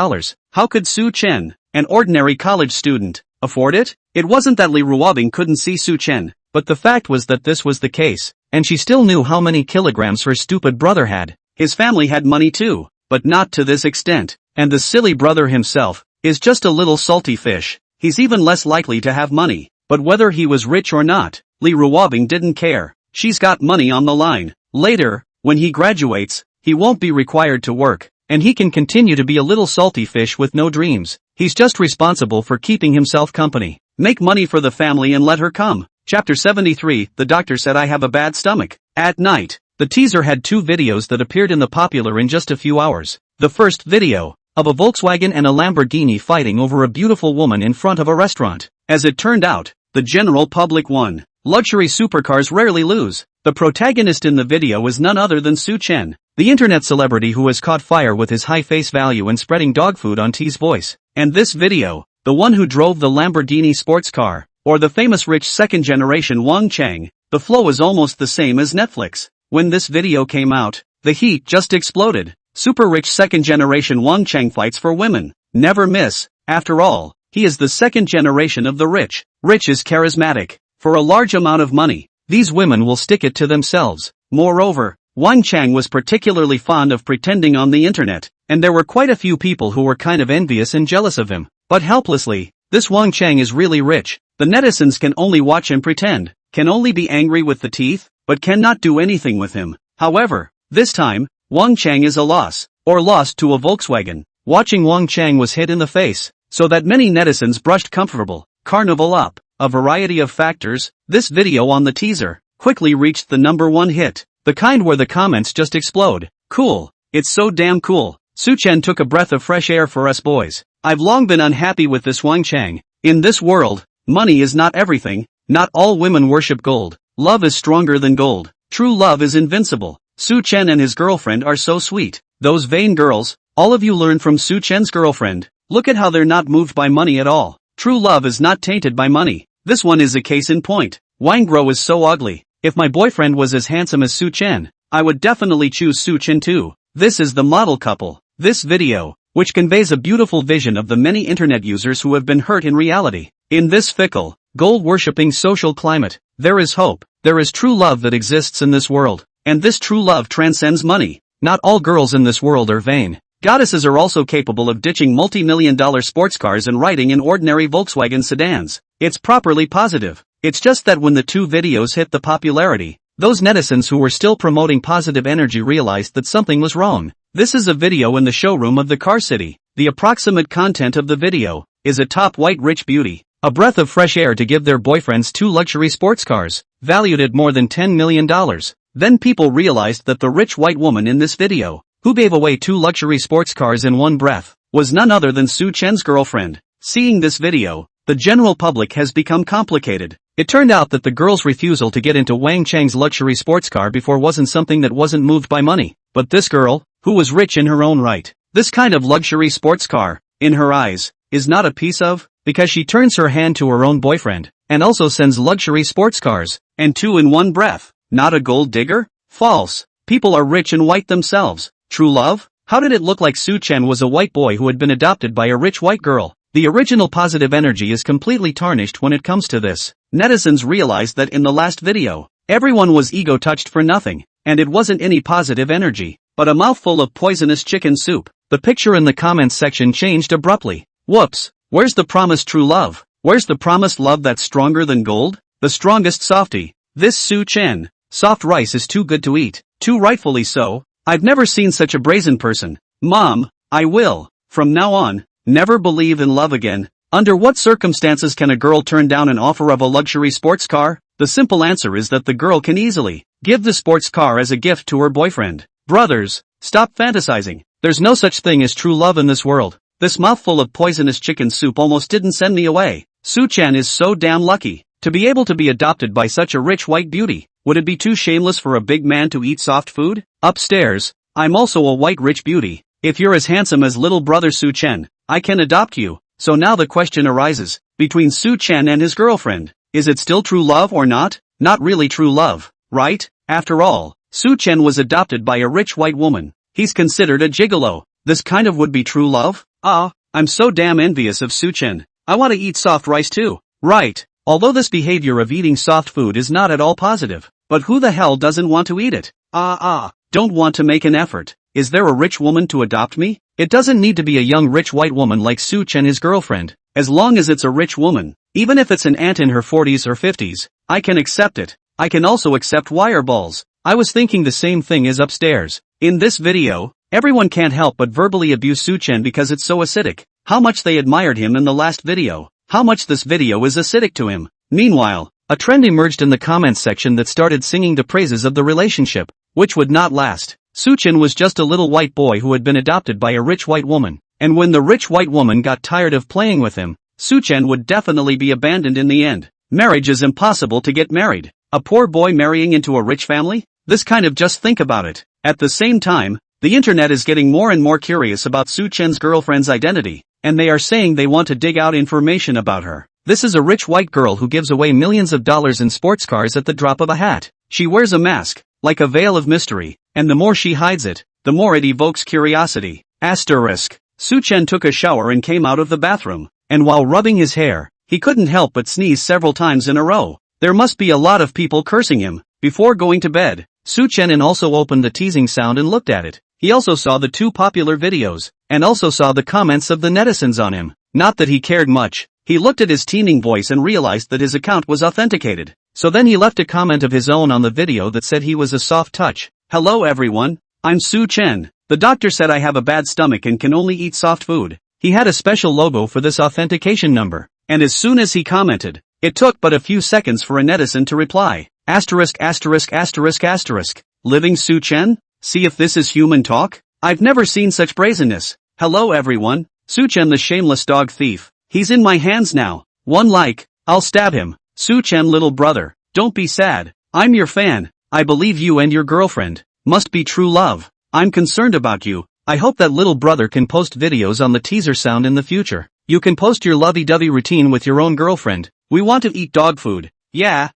S1: How could Su Chen, an ordinary college student, afford it? It wasn't that Li Ruobing couldn't see Su Chen, but the fact was that this was the case, and she still knew how many kilograms her stupid brother had. His family had money too, but not to this extent, and the silly brother himself is just a little salty fish. He's even less likely to have money, but whether he was rich or not, Li Ruobing didn't care. She's got money on the line. Later, when he graduates, he won't be required to work, and he can continue to be a little salty fish with no dreams. He's just responsible for keeping himself company. Make money for the family and let her come. Chapter 73, the doctor said I have a bad stomach. At night, the teaser had 2 videos that appeared in the popular in just a few hours. The first video, of a Volkswagen and a Lamborghini fighting over a beautiful woman in front of a restaurant. As it turned out, the general public won. Luxury supercars rarely lose. The protagonist in the video was none other than Su Chen, the internet celebrity who has caught fire with his high face value and spreading dog food on T's voice. And this video, the one who drove the Lamborghini sports car, or the famous rich second-generation Wang Chang, the flow is almost the same as Netflix. When this video came out, the heat just exploded. Super rich second-generation Wang Chang fights for women. Never miss. After all, he is the second generation of the rich. Rich is charismatic. For a large amount of money, these women will stick it to themselves. Moreover, Wang Chang was particularly fond of pretending on the internet, and there were quite a few people who were kind of envious and jealous of him. But helplessly, this Wang Chang is really rich. The netizens can only watch him pretend, can only be angry with the teeth, but cannot do anything with him. However, this time, Wang Chang is a loss, or lost to a Volkswagen. Watching Wang Chang was hit in the face, so that many netizens brushed comfortable carnival up. A variety of factors, this video on the teaser quickly reached the #1 hit, the kind where the comments just explode. Cool. It's so damn cool. Su Chen took a breath of fresh air for us boys. I've long been unhappy with this Wang Chang. In this world, money is not everything. Not all women worship gold. Love is stronger than gold. True love is invincible. Su Chen and his girlfriend are so sweet. Those vain girls, all of you learn from Su Chen's girlfriend. Look at how they're not moved by money at all. True love is not tainted by money. This one is a case in point. Wangro is so ugly. If my boyfriend was as handsome as Su Chen, I would definitely choose Su Chen too. This is the model couple. This video, which conveys a beautiful vision of the many internet users who have been hurt in reality. In this fickle, gold-worshipping social climate, there is hope. There is true love that exists in this world. And this true love transcends money. Not all girls in this world are vain. Goddesses are also capable of ditching multi-million-dollar sports cars and riding in ordinary Volkswagen sedans. It's properly positive. It's just that when the two videos hit the popularity, those netizens who were still promoting positive energy realized that something was wrong. This is a video in the showroom of the car city. The approximate content of the video is a top white rich beauty, a breath of fresh air to give their boyfriends two luxury sports cars, valued at more than $10 million. Then people realized that the rich white woman in this video, who gave away two luxury sports cars in one breath, was none other than Su Chen's girlfriend. Seeing this video, the general public has become complicated. It turned out that the girl's refusal to get into Wang Chang's luxury sports car before wasn't something that wasn't moved by money. But this girl, who was rich in her own right, this kind of luxury sports car, in her eyes, is not a piece of, because she turns her hand to her own boyfriend, and also sends luxury sports cars, and two in one breath. Not a gold digger? False. People are rich and white themselves. True love? How did it look like Su Chen was a white boy who had been adopted by a rich white girl? The original positive energy is completely tarnished when it comes to this. Netizens realized that in the last video, everyone was ego-touched for nothing, and it wasn't any positive energy, but a mouthful of poisonous chicken soup. The picture in the comments section changed abruptly. Whoops, where's the promised true love? Where's the promised love that's stronger than gold? The strongest softie. This Su Chen. Soft rice is too good to eat. Too rightfully so. I've never seen such a brazen person. Mom, I will, from now on, never believe in love again. Under what circumstances can a girl turn down an offer of a luxury sports car? The simple answer is that the girl can easily give the sports car as a gift to her boyfriend. Brothers, stop fantasizing. There's no such thing as true love in this world. This mouthful of poisonous chicken soup almost didn't send me away. Su Chen is so damn lucky to be able to be adopted by such a rich white beauty. Would it be too shameless for a big man to eat soft food? Upstairs, I'm also a white rich beauty. If you're as handsome as little brother Su Chen, I can adopt you. So now the question arises, between Su Chen and his girlfriend, is it still true love or not? Not really true love, right? After all, Su Chen was adopted by a rich white woman. He's considered a gigolo. This kind of would be true love? I'm so damn envious of Su Chen. I want to eat soft rice too. Right. Although this behavior of eating soft food is not at all positive. But who the hell doesn't want to eat it? Don't want to make an effort. Is there a rich woman to adopt me? It doesn't need to be a young rich white woman like Su Chen his girlfriend. As long as it's a rich woman, even if it's an aunt in her 40s or 50s, I can accept it. I can also accept wire balls. I was thinking the same thing as upstairs. In this video, everyone can't help but verbally abuse Su Chen because it's so acidic. How much they admired him in the last video. How much this video is acidic to him. Meanwhile, a trend emerged in the comments section that started singing the praises of the relationship, which would not last. Su Chen was just a little white boy who had been adopted by a rich white woman, and when the rich white woman got tired of playing with him, Su Chen would definitely be abandoned in the end. Marriage is impossible to get married. A poor boy marrying into a rich family? This kind of just think about it. At the same time, the internet is getting more and more curious about Su Chen's girlfriend's identity, and they are saying they want to dig out information about her. This is a rich white girl who gives away millions of dollars in sports cars at the drop of a hat. She wears a mask, like a veil of mystery, and the more she hides it, the more it evokes curiosity. Asterisk. Su Chen took a shower and came out of the bathroom, and while rubbing his hair, he couldn't help but sneeze several times in a row. There must be a lot of people cursing him. Before going to bed, Su Chen also opened the teasing sound and looked at it. He also saw the two popular videos, and also saw the comments of the netizens on him. Not that he cared much. He looked at his teeming voice and realized that his account was authenticated. So then he left a comment of his own on the video that said he was a soft touch. Hello everyone, I'm Su Chen. The doctor said I have a bad stomach and can only eat soft food. He had a special logo for this authentication number, and as soon as he commented, it took but a few seconds for a netizen to reply. Asterisk. Living Su Chen? See if this is human talk? I've never seen such brazenness. Hello everyone, Su Chen the shameless dog thief. He's in my hands now. One like, I'll stab him. Su Chen little brother, don't be sad. I'm your fan. I believe you and your girlfriend must be true love. I'm concerned about you. I hope that little brother can post videos on the teaser sound in the future. You can post your lovey-dovey routine with your own girlfriend. We want to eat dog food. Yeah,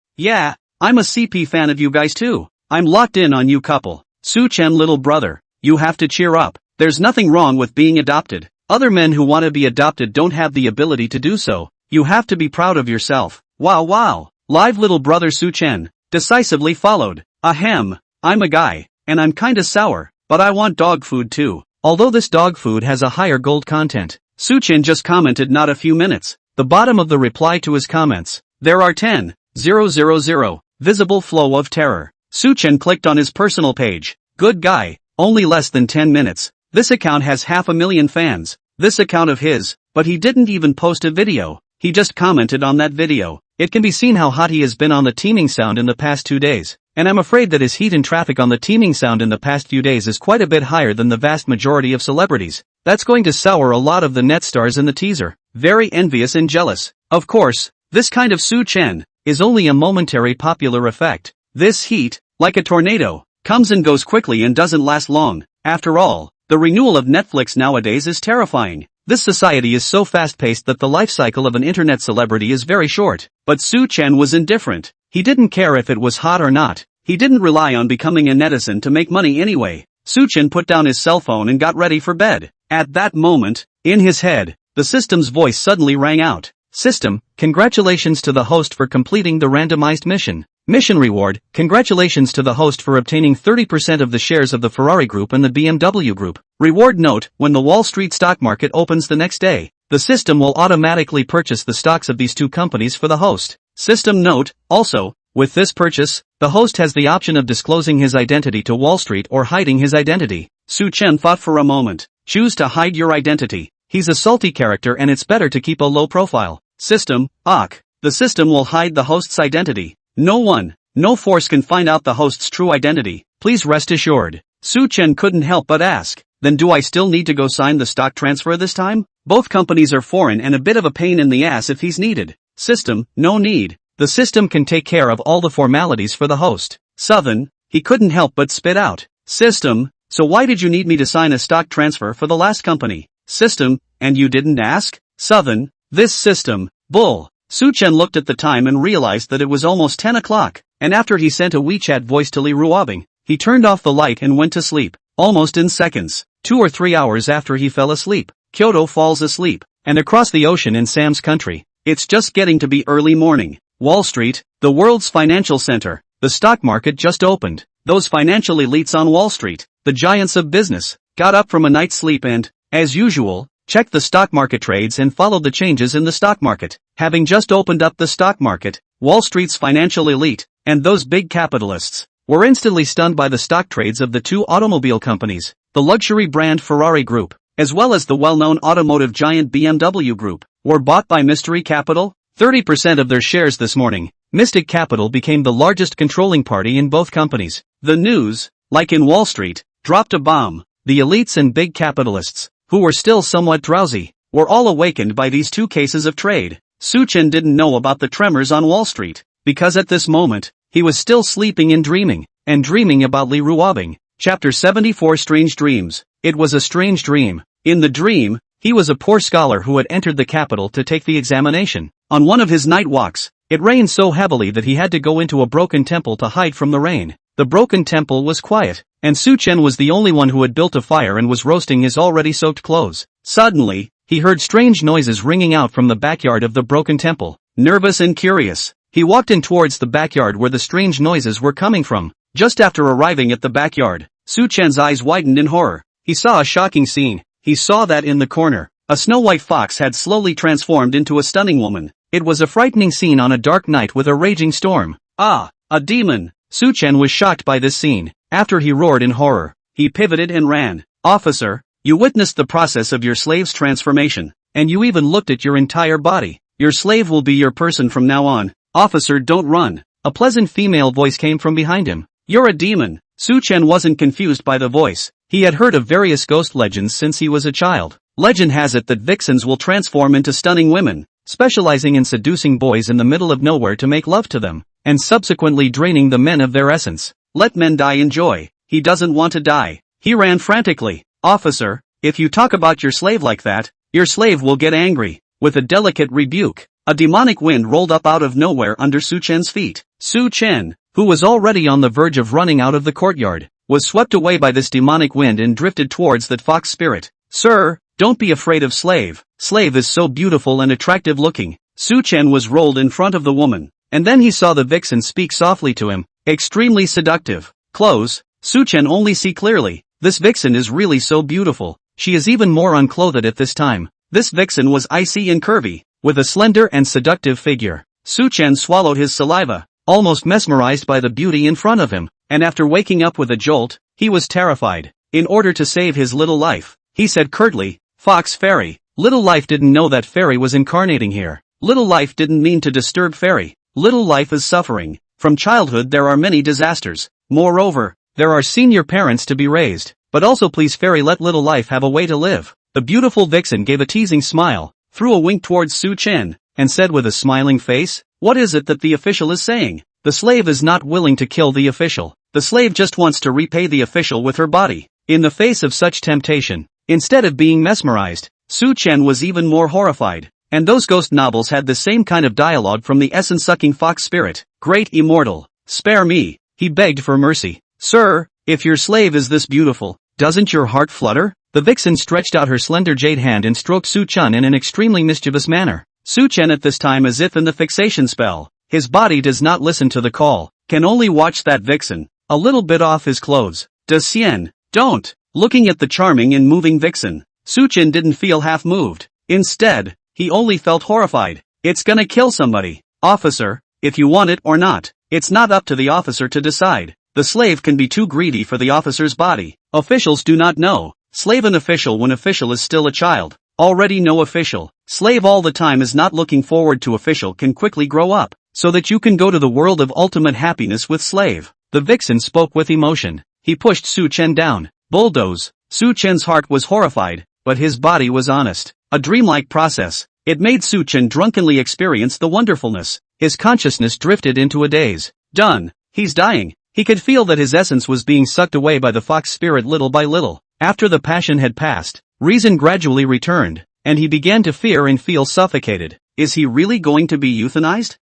S1: I'm a CP fan of you guys too. I'm locked in on you couple. Su-chen little brother, you have to cheer up. There's nothing wrong with being adopted. Other men who want to be adopted don't have the ability to do so. You have to be proud of yourself. Wow. Live little brother Su-chen. Decisively followed. Ahem. I'm a guy, and I'm kinda sour, but I want dog food too. Although this dog food has a higher gold content. Su-chen just commented not a few minutes. The bottom of the reply to his comments. There are 10,000. Visible flow of terror. Su-chen clicked on his personal page. Good guy. Only less than 10 minutes. This account has 500,000 fans. This account of his, but he didn't even post a video. He just commented on that video. It can be seen how hot he has been on the teaming sound in the past 2 days. And I'm afraid that his heat and traffic on the teaming sound in the past few days is quite a bit higher than the vast majority of celebrities. That's going to sour a lot of the net stars in the teaser. Very envious and jealous. Of course, this kind of Su-chen is only a momentary popular effect. This heat, like a tornado, comes and goes quickly and doesn't last long. After all, the renewal of Netflix nowadays is terrifying. This society is so fast-paced that the life cycle of an internet celebrity is very short. But Su-chen was indifferent. He didn't care if it was hot or not. He didn't rely on becoming a netizen to make money anyway. Su-chen put down his cell phone and got ready for bed. At that moment, in his head, the system's voice suddenly rang out. System, congratulations to the host for completing the randomized mission. Mission reward, congratulations to the host for obtaining 30% of the shares of the Ferrari Group and the BMW Group. Reward note, when the Wall Street stock market opens the next day, the system will automatically purchase the stocks of these two companies for the host. System note, also, with this purchase, the host has the option of disclosing his identity to Wall Street or hiding his identity. Su-chen thought for a moment. Choose to hide your identity. He's a salty character and it's better to keep a low profile. System, the system will hide the host's identity. No force can find out the host's true identity. Please rest assured. Su-chen couldn't help but ask, then do I still need to go sign the stock transfer this time? Both companies are foreign and a bit of a pain in the ass if he's needed. System, no need. The system can take care of all the formalities for the host. Southern, he couldn't help but spit out. System, so why did you need me to sign a stock transfer for the last company? System, and you didn't ask? Southern, this system, bull. Su-chen looked at the time and realized that it was almost 10 o'clock, and after he sent a WeChat voice to Li Ruobing, he turned off the light and went to sleep, almost in seconds. 2 or 3 hours after he fell asleep, Kyoto falls asleep, and across the ocean in Sam's country, it's just getting to be early morning. Wall Street, the world's financial center, the stock market just opened. Those financial elites on Wall Street, the giants of business, got up from a night's sleep and, as usual, checked the stock market trades and followed the changes in the stock market. Having just opened up the stock market, Wall Street's financial elite, and those big capitalists, were instantly stunned by the stock trades of the two automobile companies, the luxury brand Ferrari Group, as well as the well-known automotive giant BMW Group, were bought by Mystery Capital, 30% of their shares this morning. Mystic Capital became the largest controlling party in both companies. The news, like in Wall Street, dropped a bomb. The elites and big capitalists, who were still somewhat drowsy, were all awakened by these two cases of trade. Su-chen didn't know about the tremors on Wall Street, because at this moment, he was still sleeping and dreaming about Li Ruobing. Chapter 74 Strange Dreams. It was a strange dream. In the dream, he was a poor scholar who had entered the capital to take the examination. On one of his night walks, it rained so heavily that he had to go into a broken temple to hide from the rain. The broken temple was quiet, and Su-chen was the only one who had built a fire and was roasting his already soaked clothes. Suddenly, he heard strange noises ringing out from the backyard of the broken temple. Nervous and curious, he walked in towards the backyard where the strange noises were coming from. Just after arriving at the backyard, Su-chen's eyes widened in horror. He saw a shocking scene. He saw that in the corner, a snow-white fox had slowly transformed into a stunning woman. It was a frightening scene on a dark night with a raging storm. Ah, a demon! Su-chen was shocked by this scene. After he roared in horror, he pivoted and ran. Officer, you witnessed the process of your slave's transformation, and you even looked at your entire body. Your slave will be your person from now on. Officer, don't run. A pleasant female voice came from behind him. You're a demon. Su-chen wasn't confused by the voice. He had heard of various ghost legends since he was a child. Legend has it that vixens will transform into stunning women, specializing in seducing boys in the middle of nowhere to make love to them, and subsequently draining the men of their essence. Let men die in joy. He doesn't want to die. He ran frantically. Officer, if you talk about your slave like that, your slave will get angry. With a delicate rebuke, a demonic wind rolled up out of nowhere under Su Chen's feet. Su Chen, who was already on the verge of running out of the courtyard, was swept away by this demonic wind and drifted towards that fox spirit. Sir, don't be afraid of slave. Slave is so beautiful and attractive looking. Su Chen was rolled in front of the woman, and then he saw the vixen speak softly to him. Extremely seductive. Clothes, Su Chen only see clearly. This vixen is really so beautiful. She is even more unclothed at this time. This vixen was icy and curvy, with a slender and seductive figure. Su Chen swallowed his saliva, almost mesmerized by the beauty in front of him, and after waking up with a jolt, he was terrified. In order to save his little life, he said curtly, "Fox Fairy." Little Life didn't know that Fairy was incarnating here. Little Life didn't mean to disturb Fairy. Little Life is suffering. From childhood there are many disasters. Moreover, there are senior parents to be raised. But also please Fairy, let Little Life have a way to live. The beautiful vixen gave a teasing smile, threw a wink towards Su Chen, and said with a smiling face, "What is it that the official is saying?" The slave is not willing to kill the official. The slave just wants to repay the official with her body. In the face of such temptation, instead of being mesmerized, Su Chen was even more horrified. And those ghost novels had the same kind of dialogue from the essence-sucking fox spirit. "Great immortal, spare me," he begged for mercy. "Sir, if your slave is this beautiful, doesn't your heart flutter?" The vixen stretched out her slender jade hand and stroked Su Chen in an extremely mischievous manner. Su Chen at this time, as if in the fixation spell, his body does not listen to the call, can only watch that vixen, a little bit off his clothes. "Decien, don't." Looking at the charming and moving vixen, Su Chen didn't feel half moved. Instead, he only felt horrified. "It's gonna kill somebody. Officer, if you want it or not, it's not up to the officer to decide. The slave can be too greedy for the officer's body. Officials do not know. Slave an official when official is still a child. Already no official. Slave all the time is not looking forward to official can quickly grow up, so that you can go to the world of ultimate happiness with slave." The vixen spoke with emotion. He pushed Su Chen down. Bulldoze. Su Chen's heart was horrified, but his body was honest. A dreamlike process. It made Su Chen drunkenly experience the wonderfulness. His consciousness drifted into a daze. Done. He's dying. He could feel that his essence was being sucked away by the fox spirit little by little. After the passion had passed, reason gradually returned, and he began to fear and feel suffocated. Is he really going to be euthanized?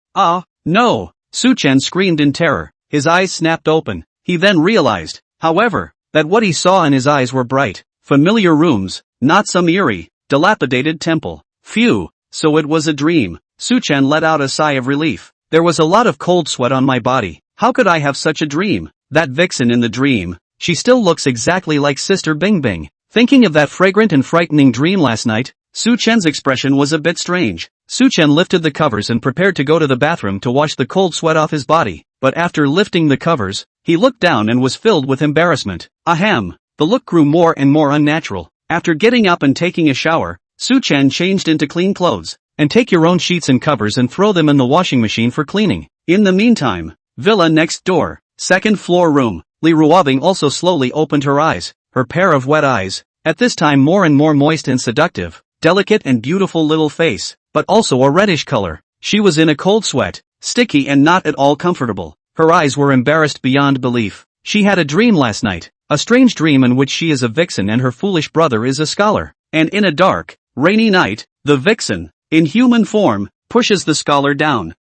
S1: No! Su Chen screamed in terror. His eyes snapped open. He then realized, however, that what he saw in his eyes were bright, familiar rooms, not some eerie, dilapidated temple. Phew, so it was a dream. Su Chen let out a sigh of relief. There was a lot of cold sweat on my body. How could I have such a dream? That vixen in the dream, she still looks exactly like Sister Bing Bing. Thinking of that fragrant and frightening dream last night, Su Chen's expression was a bit strange. Su Chen lifted the covers and prepared to go to the bathroom to wash the cold sweat off his body, but after lifting the covers, he looked down and was filled with embarrassment. Ahem! The look grew more and more unnatural. After getting up and taking a shower, Su Chen changed into clean clothes. "And take your own sheets and covers and throw them in the washing machine for cleaning. In the meantime, villa next door, second floor room." Li Ruobing also slowly opened her eyes, her pair of wet eyes, at this time more and more moist and seductive, delicate and beautiful little face, but also a reddish color. She was in a cold sweat, sticky and not at all comfortable. Her eyes were embarrassed beyond belief. She had a dream last night, a strange dream in which she is a vixen and her foolish brother is a scholar. And in a dark, rainy night, the vixen, in human form, pushes the scholar down.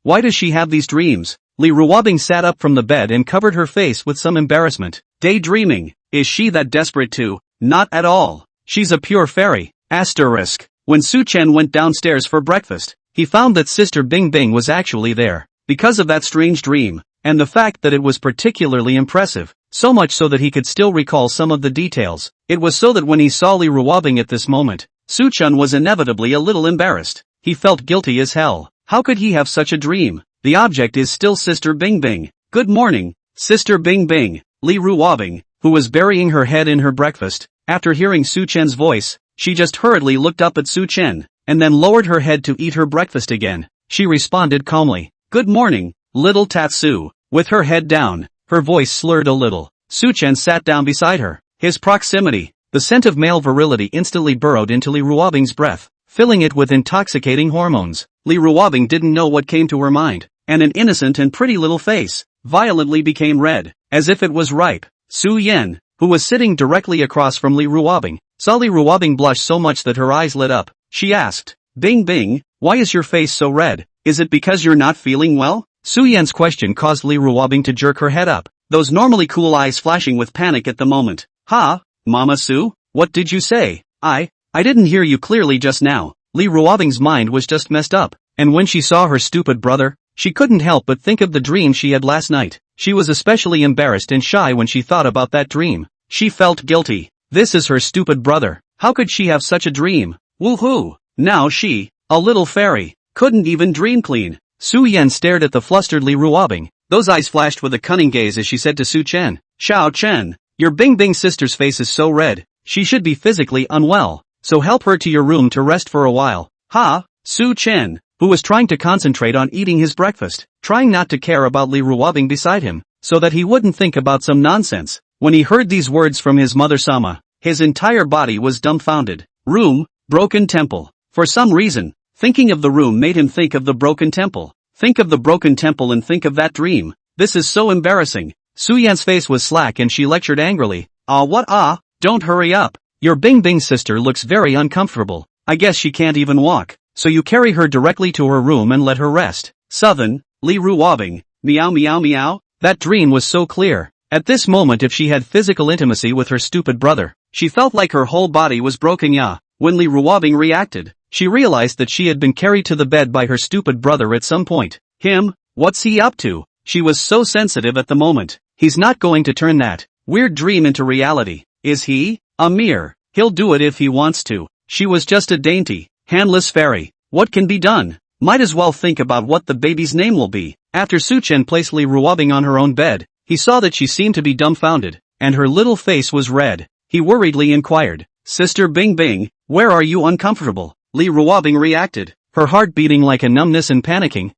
S1: Why does she have these dreams? Li Ruobing sat up from the bed and covered her face with some embarrassment. Daydreaming. Is she that desperate too? Not at all. She's a pure fairy. Asterisk. When Su Chen went downstairs for breakfast, he found that Sister Bing Bing was actually there. Because of that strange dream, and the fact that it was particularly impressive, so much so that he could still recall some of the details, it was so that when he saw Li Ruobing at this moment, Su Chen was inevitably a little embarrassed. He felt guilty as hell. How could he have such a dream? The object is still Sister Bing Bing. "Good morning, Sister Bing Bing." Li Ruobing, who was burying her head in her breakfast, after hearing Su Chen's voice, she just hurriedly looked up at Su Chen, and then lowered her head to eat her breakfast again. She responded calmly, "Good morning, little Tatsu." With her head down, her voice slurred a little. Su Chen sat down beside her. His proximity, the scent of male virility instantly burrowed into Li Ruobing's breath, filling it with intoxicating hormones. Li Ruobing didn't know what came to her mind, and an innocent and pretty little face violently became red, as if it was ripe. "Su Yen, who was sitting directly across from Li Ruobing, saw Li Ruobing blush so much that her eyes lit up. She asked, "Bing Bing, why is your face so red? Is it because you're not feeling well?" Su Yan's question caused Li Ruobing to jerk her head up, those normally cool eyes flashing with panic at the moment. "Ha, Mama Su? What did you say? I didn't hear you clearly just now." Li Ruobing's mind was just messed up, and when she saw her stupid brother, she couldn't help but think of the dream she had last night. She was especially embarrassed and shy when she thought about that dream. She felt guilty. This is her stupid brother. How could she have such a dream? Woohoo! Now she, a little fairy, couldn't even dream clean. Su Yan stared at the flustered Li Ruobing. Those eyes flashed with a cunning gaze as she said to Su Chen, "Xiao Chen, your Bing Bing sister's face is so red. She should be physically unwell, so help her to your room to rest for a while." "Ha!" Su Chen, who was trying to concentrate on eating his breakfast, trying not to care about Li Ruobing beside him, so that he wouldn't think about some nonsense. When he heard these words from his mother Sama, his entire body was dumbfounded. Room, broken temple. For some reason, thinking of the room made him think of the broken temple. Think of the broken temple and think of that dream. This is so embarrassing. Su Yan's face was slack and she lectured angrily. What? Don't hurry up. Your Bing Bing sister looks very uncomfortable. I guess she can't even walk, so you carry her directly to her room and let her rest." Southern, Li Ruobing, meow meow meow. That dream was so clear. At this moment if she had physical intimacy with her stupid brother, she felt like her whole body was broken. When Li Ruobing reacted, she realized that she had been carried to the bed by her stupid brother at some point. Him? What's he up to? She was so sensitive at the moment. He's not going to turn that weird dream into reality, is he? A mirror. He'll do it if he wants to. She was just a dainty, handless fairy. What can be done? Might as well think about what the baby's name will be. After Su Chen placed Li Ruobing on her own bed, he saw that she seemed to be dumbfounded, and her little face was red. He worriedly inquired, "Sister Bing Bing, where are you uncomfortable?" Li Ruobing reacted, her heart beating like a numbness and panicking.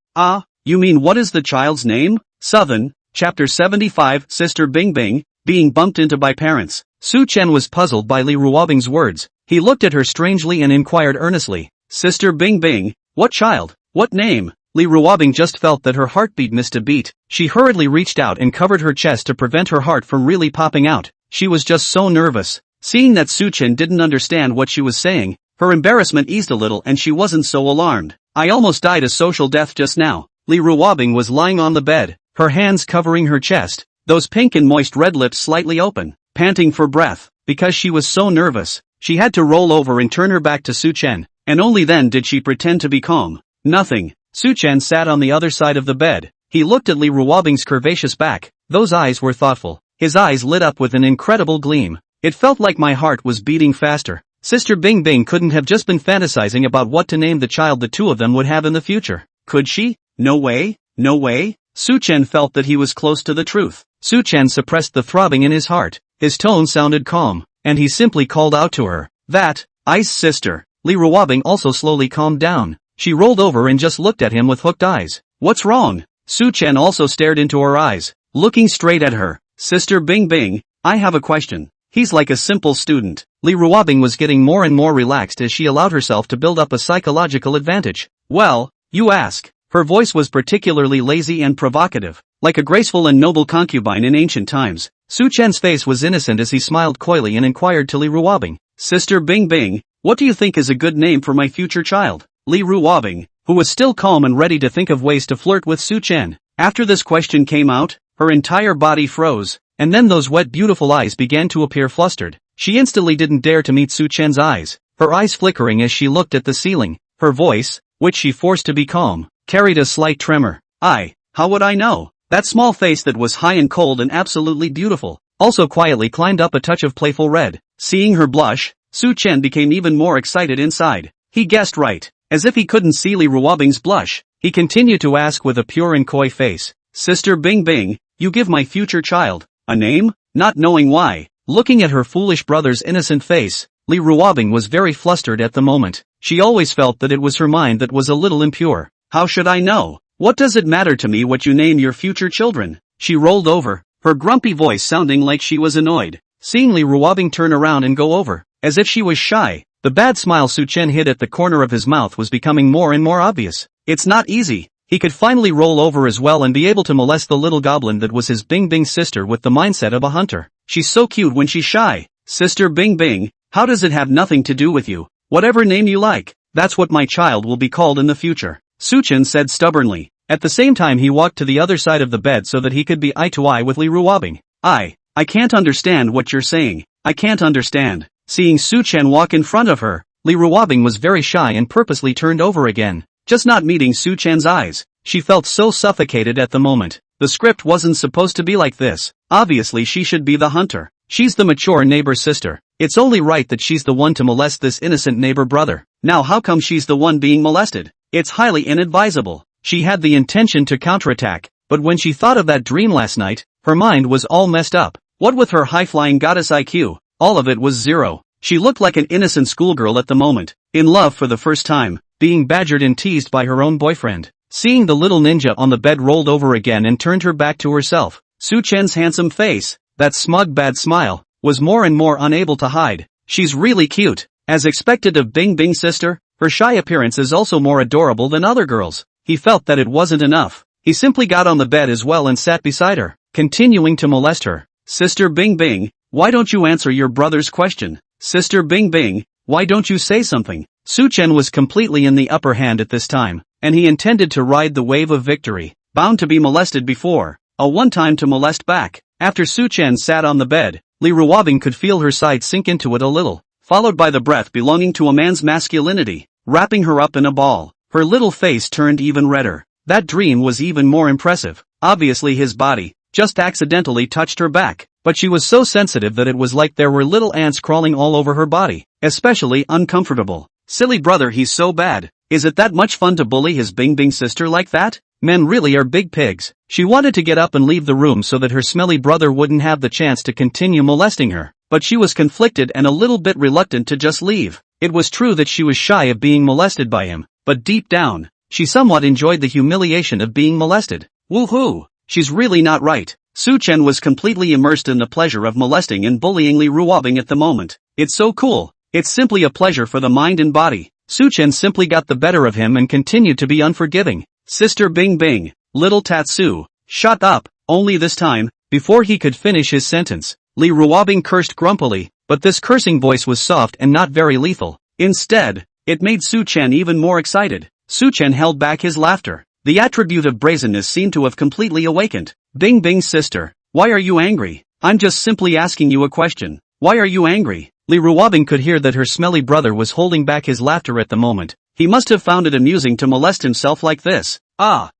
S1: You mean what is the child's name? Southern, Chapter 75, Sister Bing Bing, being bumped into by parents. Su Chen was puzzled by Li Ruobing's words. He looked at her strangely and inquired earnestly, "Sister Bing Bing, what child? What name?" Li Ruobing just felt that her heartbeat missed a beat. She hurriedly reached out and covered her chest to prevent her heart from really popping out. She was just so nervous. Seeing that Su Chen didn't understand what she was saying, her embarrassment eased a little and she wasn't so alarmed. "I almost died a social death just now." Li Ruobing was lying on the bed, her hands covering her chest, those pink and moist red lips slightly open, panting for breath. Because she was so nervous, she had to roll over and turn her back to Su Chen, and only then did she pretend to be calm. Nothing. Su Chen sat on the other side of the bed. He looked at Li Ruobing's curvaceous back. Those eyes were thoughtful. His eyes lit up with an incredible gleam. It felt like my heart was beating faster. Sister Bing Bing couldn't have just been fantasizing about what to name the child the two of them would have in the future. Could she? No way, no way. Su Chen felt that he was close to the truth. Su Chen suppressed the throbbing in his heart. His tone sounded calm, and he simply called out to her, "That, Ice Sister." Li Ruobing also slowly calmed down. She rolled over and just looked at him with hooked eyes. "What's wrong?" Su Chen also stared into her eyes, looking straight at her. "Sister Bing Bing, I have a question. He's like a simple student." Li Ruobing was getting more and more relaxed as she allowed herself to build up a psychological advantage. "Well, you ask." Her voice was particularly lazy and provocative, like a graceful and noble concubine in ancient times. Su Chen's face was innocent as he smiled coyly and inquired to Li Ruobing, "Sister Bing Bing, what do you think is a good name for my future child?" Li Ruobing, who was still calm and ready to think of ways to flirt with Su Chen. After this question came out, her entire body froze, and then those wet beautiful eyes began to appear flustered. She instantly didn't dare to meet Su Chen's eyes, her eyes flickering as she looked at the ceiling. Her voice, which she forced to be calm, carried a slight tremor. How would I know? That small face that was high and cold and absolutely beautiful, also quietly climbed up a touch of playful red. Seeing her blush, Su Chen became even more excited inside. He guessed right. As if he couldn't see Li Ruobing's blush, he continued to ask with a pure and coy face, "Sister Bing Bing, you give my future child a name?" Not knowing why, looking at her foolish brother's innocent face, Li Ruobing was very flustered at the moment. She always felt that it was her mind that was a little impure. "How should I know? What does it matter to me what you name your future children?" She rolled over, her grumpy voice sounding like she was annoyed. Seeing Li Ruobing turn around and go over, as if she was shy, the bad smile Su Chen hid at the corner of his mouth was becoming more and more obvious. It's not easy. He could finally roll over as well and be able to molest the little goblin that was his Bing Bing sister with the mindset of a hunter. She's so cute when she's shy. Sister Bing Bing, how does it have nothing to do with you? Whatever name you like, that's what my child will be called in the future, Suchen said stubbornly. At the same time he walked to the other side of the bed so that he could be eye to eye with Li Ruobing. I can't understand what you're saying. I can't understand. Seeing Suchen walk in front of her, Li Ruobing was very shy and purposely turned over again, just not meeting Suchen's eyes. She felt so suffocated at the moment. The script wasn't supposed to be like this. Obviously she should be the hunter. She's the mature neighbor sister. It's only right that she's the one to molest this innocent neighbor brother. Now how come she's the one being molested? It's highly inadvisable. She had the intention to counterattack, but when she thought of that dream last night, her mind was all messed up. What with her high-flying goddess IQ, all of it was zero. She looked like an innocent schoolgirl at the moment, in love for the first time, being badgered and teased by her own boyfriend. Seeing the little ninja on the bed rolled over again and turned her back to herself, Suchen's handsome face, that smug bad smile, was more and more unable to hide. She's really cute. As expected of Bing Bing's sister, her shy appearance is also more adorable than other girls. He felt that it wasn't enough. He simply got on the bed as well and sat beside her, continuing to molest her. Sister Bing Bing, why don't you answer your brother's question? Sister Bing Bing, why don't you say something? Suchen was completely in the upper hand at this time, and he intended to ride the wave of victory. Bound to be molested before, a one-time to molest back. After Suchen sat on the bed, Li Ruobing could feel her side sink into it a little, followed by the breath belonging to a man's masculinity, wrapping her up in a ball. Her little face turned even redder. That dream was even more impressive. Obviously his body just accidentally touched her back, but she was so sensitive that it was like there were little ants crawling all over her body, especially uncomfortable. Silly brother, he's so bad. Is it that much fun to bully his Bing Bing sister like that? Men really are big pigs. She wanted to get up and leave the room so that her smelly brother wouldn't have the chance to continue molesting her, but she was conflicted and a little bit reluctant to just leave. It was true that she was shy of being molested by him, but deep down, she somewhat enjoyed the humiliation of being molested. Woohoo! She's really not right. Suchen was completely immersed in the pleasure of molesting and bullying Li Ruobing at the moment. It's so cool. It's simply a pleasure for the mind and body. Suchen simply got the better of him and continued to be unforgiving. Sister Bing Bing, little Tatsu, shut up. Only this time, before he could finish his sentence, Li Ruobing cursed grumpily, but this cursing voice was soft and not very lethal. Instead, it made Suchen even more excited. Suchen held back his laughter. The attribute of brazenness seemed to have completely awakened. Bing Bing's sister, why are you angry? I'm just simply asking you a question. Why are you angry? Li Ruobing could hear that her smelly brother was holding back his laughter at the moment. He must have found it amusing to molest himself like this.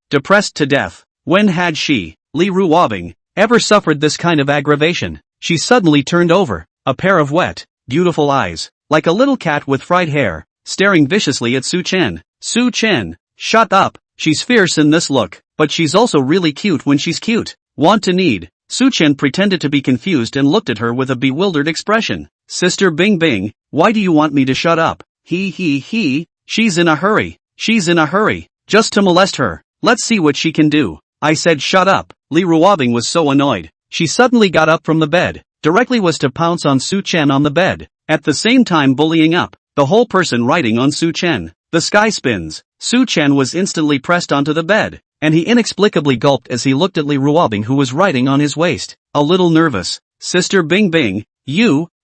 S1: Depressed to death. When had she, Li Ruobing, ever suffered this kind of aggravation? She suddenly turned over, a pair of wet, beautiful eyes, like a little cat with fried hair, staring viciously at Suchen. Suchen, shut up. She's fierce in this look, but she's also really cute when she's cute. Want to need. Suchen pretended to be confused and looked at her with a bewildered expression. Sister Bing Bing, why do you want me to shut up? He. She's in a hurry. She's in a hurry. Just to molest her. Let's see what she can do. I said shut up. Li Ruobing was so annoyed. She suddenly got up from the bed. Directly was to pounce on Suchen on the bed, at the same time bullying up the whole person riding on Suchen. The sky spins. Suchen was instantly pressed onto the bed, and he inexplicably gulped as he looked at Li Ruobing who was riding on his waist, a little nervous. Sister Bing Bing,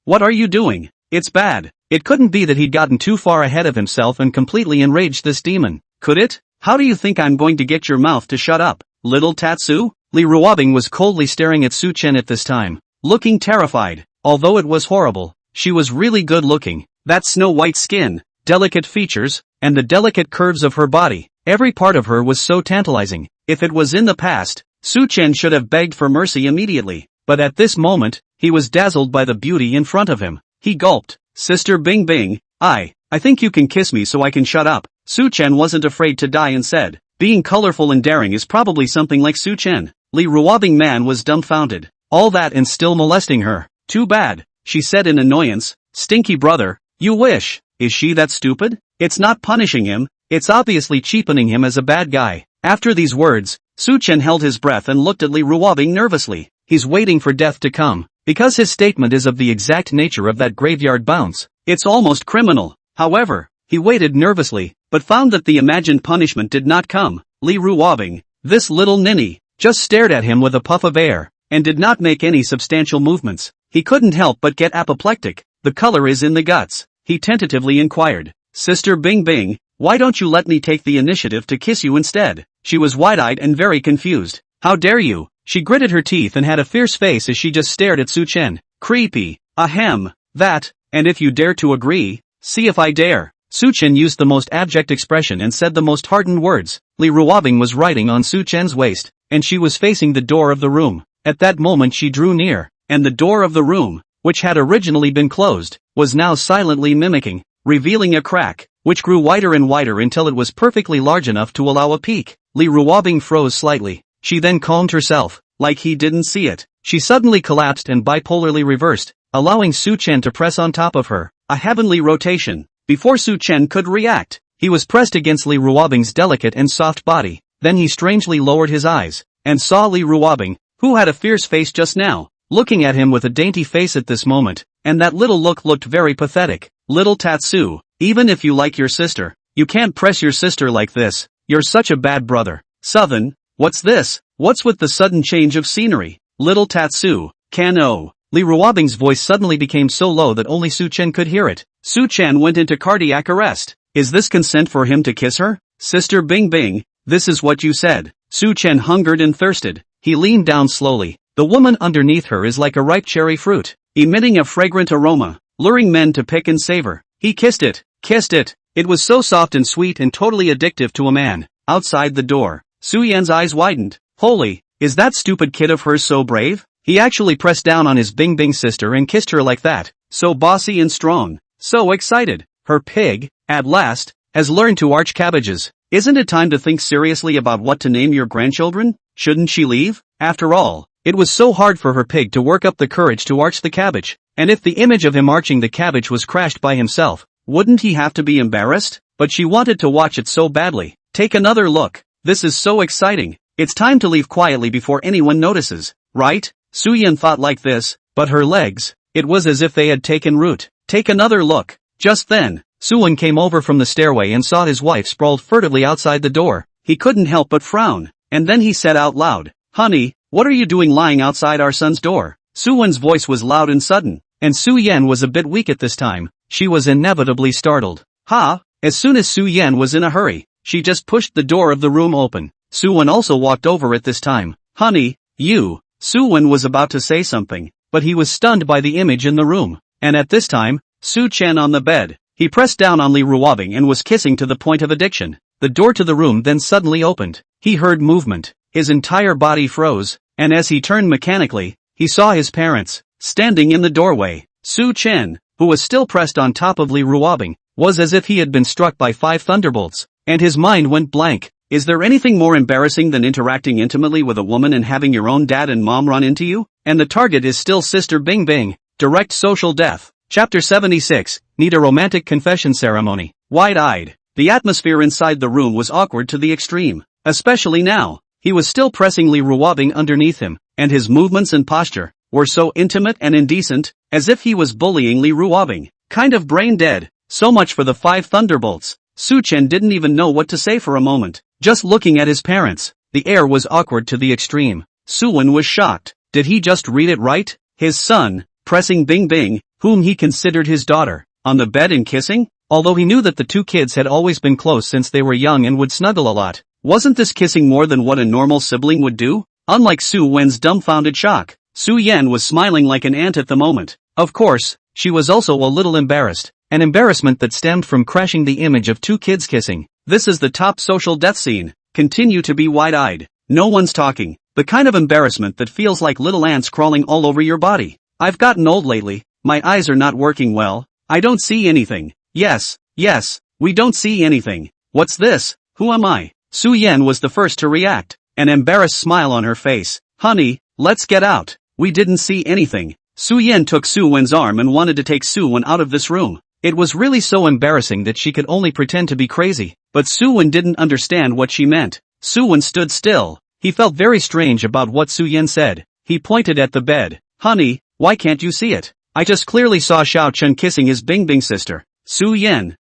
S1: what are you doing? It's bad. It couldn't be that he'd gotten too far ahead of himself and completely enraged this demon, could it? How do you think I'm going to get your mouth to shut up, little Tatsu? Li Ruobing was coldly staring at Suchen at this time, looking terrified. Although it was horrible, she was really good looking. That snow-white skin, delicate features, and the delicate curves of her body, every part of her was so tantalizing. If it was in the past, Suchen should have begged for mercy immediately, but at this moment, he was dazzled by the beauty in front of him. He gulped. Sister Bing Bing, I think you can kiss me so I can shut up. Suchen wasn't afraid to die and said, being colorful and daring is probably something like Suchen. Li Ruobing man was dumbfounded. All that and still molesting her. Too bad, she said in annoyance. Stinky brother, you wish. Is she that stupid? It's not punishing him, it's obviously cheapening him as a bad guy. After these words, Suchen held his breath and looked at Li Ruobing nervously. He's waiting for death to come, because his statement is of the exact nature of that graveyard bounce. It's almost criminal. However, he waited nervously, but found that the imagined punishment did not come. Li Ruobing, this little ninny, just stared at him with a puff of air, and did not make any substantial movements. He couldn't help but get apoplectic. The color is in the guts. He tentatively inquired. Sister Bing Bing, why don't you let me take the initiative to kiss you instead? She was wide-eyed and very confused. How dare you? She gritted her teeth and had a fierce face as she just stared at Su Chen. Creepy. Ahem. That, and if you dare to agree, see if I dare. Su Chen used the most abject expression and said the most hardened words. Li Ruobing was riding on Su Chen's waist, and she was facing the door of the room. At that moment she drew near, and the door of the room, which had originally been closed, was now silently mimicking, revealing a crack, which grew wider and wider until it was perfectly large enough to allow a peek. Li Ruobing froze slightly. She then calmed herself, like he didn't see it. She suddenly collapsed and bipolarly reversed, allowing Su Chen to press on top of her. A heavenly rotation. Before Su Chen could react, he was pressed against Li Ruobing's delicate and soft body. Then he strangely lowered his eyes, and saw Li Ruobing, who had a fierce face just now, looking at him with a dainty face at this moment, and that little look looked very pathetic. Little Tatsu, even if you like your sister, you can't press your sister like this. You're such a bad brother. Southern, what's this? What's with the sudden change of scenery? Little Tatsu, can-o. Li Ruobing's voice suddenly became so low that only Su Chen could hear it. Su Chen went into cardiac arrest. Is this consent for him to kiss her? Sister Bing Bing, this is what you said. Su Chen hungered and thirsted. He leaned down slowly. The woman underneath her is like a ripe cherry fruit, emitting a fragrant aroma, luring men to pick and savor. He kissed it. It was so soft and sweet and totally addictive to a man. Outside the door, Su Yan's eyes widened. Holy, is that stupid kid of hers so brave? He actually pressed down on his Bing Bing sister and kissed her like that. So bossy and strong. So excited. Her pig, at last, has learned to arch cabbages. Isn't it time to think seriously about what to name your grandchildren? Shouldn't she leave? After all, it was so hard for her pig to work up the courage to arch the cabbage. And if the image of him arching the cabbage was crashed by himself, wouldn't he have to be embarrassed? But she wanted to watch it so badly. Take another look. This is so exciting. It's time to leave quietly before anyone notices, right? Su Yan thought like this, but her legs, it was as if they had taken root. Take another look. Just then, Su Yan came over from the stairway and saw his wife sprawled furtively outside the door. He couldn't help but frown, and then he said out loud, "Honey, what are you doing lying outside our son's door?" Su Yan's voice was loud and sudden, and Su Yan was a bit weak at this time. She was inevitably startled. Ha! As soon as Su Yan was in a hurry, she just pushed the door of the room open. Su Yan also walked over at this time. Honey, you. Su Yan was about to say something, but he was stunned by the image in the room. And at this time, Su Chen on the bed. He pressed down on Li Ruobing and was kissing to the point of addiction. The door to the room then suddenly opened. He heard movement. His entire body froze, and as he turned mechanically, he saw his parents, standing in the doorway. Su Chen, who was still pressed on top of Li Ruobing, was as if he had been struck by 5 thunderbolts, and his mind went blank. Is there anything more embarrassing than interacting intimately with a woman and having your own dad and mom run into you? And the target is still Sister Bing Bing. Direct social death. Chapter 76, Need a Romantic Confession Ceremony. Wide-eyed. The atmosphere inside the room was awkward to the extreme. Especially now. He was still pressing Li Ruobing underneath him, and his movements and posture were so intimate and indecent, as if he was bullying Li Ruobing. Kind of brain dead. So much for the 5 thunderbolts. Su Chen didn't even know what to say for a moment. Just looking at his parents, the air was awkward to the extreme. Su Yan was shocked. Did he just read it right? His son, pressing Bing Bing, whom he considered his daughter, on the bed and kissing? Although he knew that the two kids had always been close since they were young and would snuggle a lot, wasn't this kissing more than what a normal sibling would do? Unlike Su Yan's dumbfounded shock, Su Yan was smiling like an ant at the moment. Of course, she was also a little embarrassed. An embarrassment that stemmed from crashing the image of 2 kids kissing. This is the top social death scene. Continue to be wide-eyed. No one's talking. The kind of embarrassment that feels like little ants crawling all over your body. I've gotten old lately. My eyes are not working well. I don't see anything. Yes, we don't see anything. What's this? Who am I? Su Yan was the first to react. An embarrassed smile on her face. Honey, let's get out. We didn't see anything. Su Yan took Su Yan's arm and wanted to take Su Yan out of this room. It was really so embarrassing that she could only pretend to be crazy, but Su Yan didn't understand what she meant. Su Yan stood still. He felt very strange about what Su Yan said. He pointed at the bed. Honey, why can't you see it? I just clearly saw Xiao Chen kissing his Bing Bing sister. Su Yan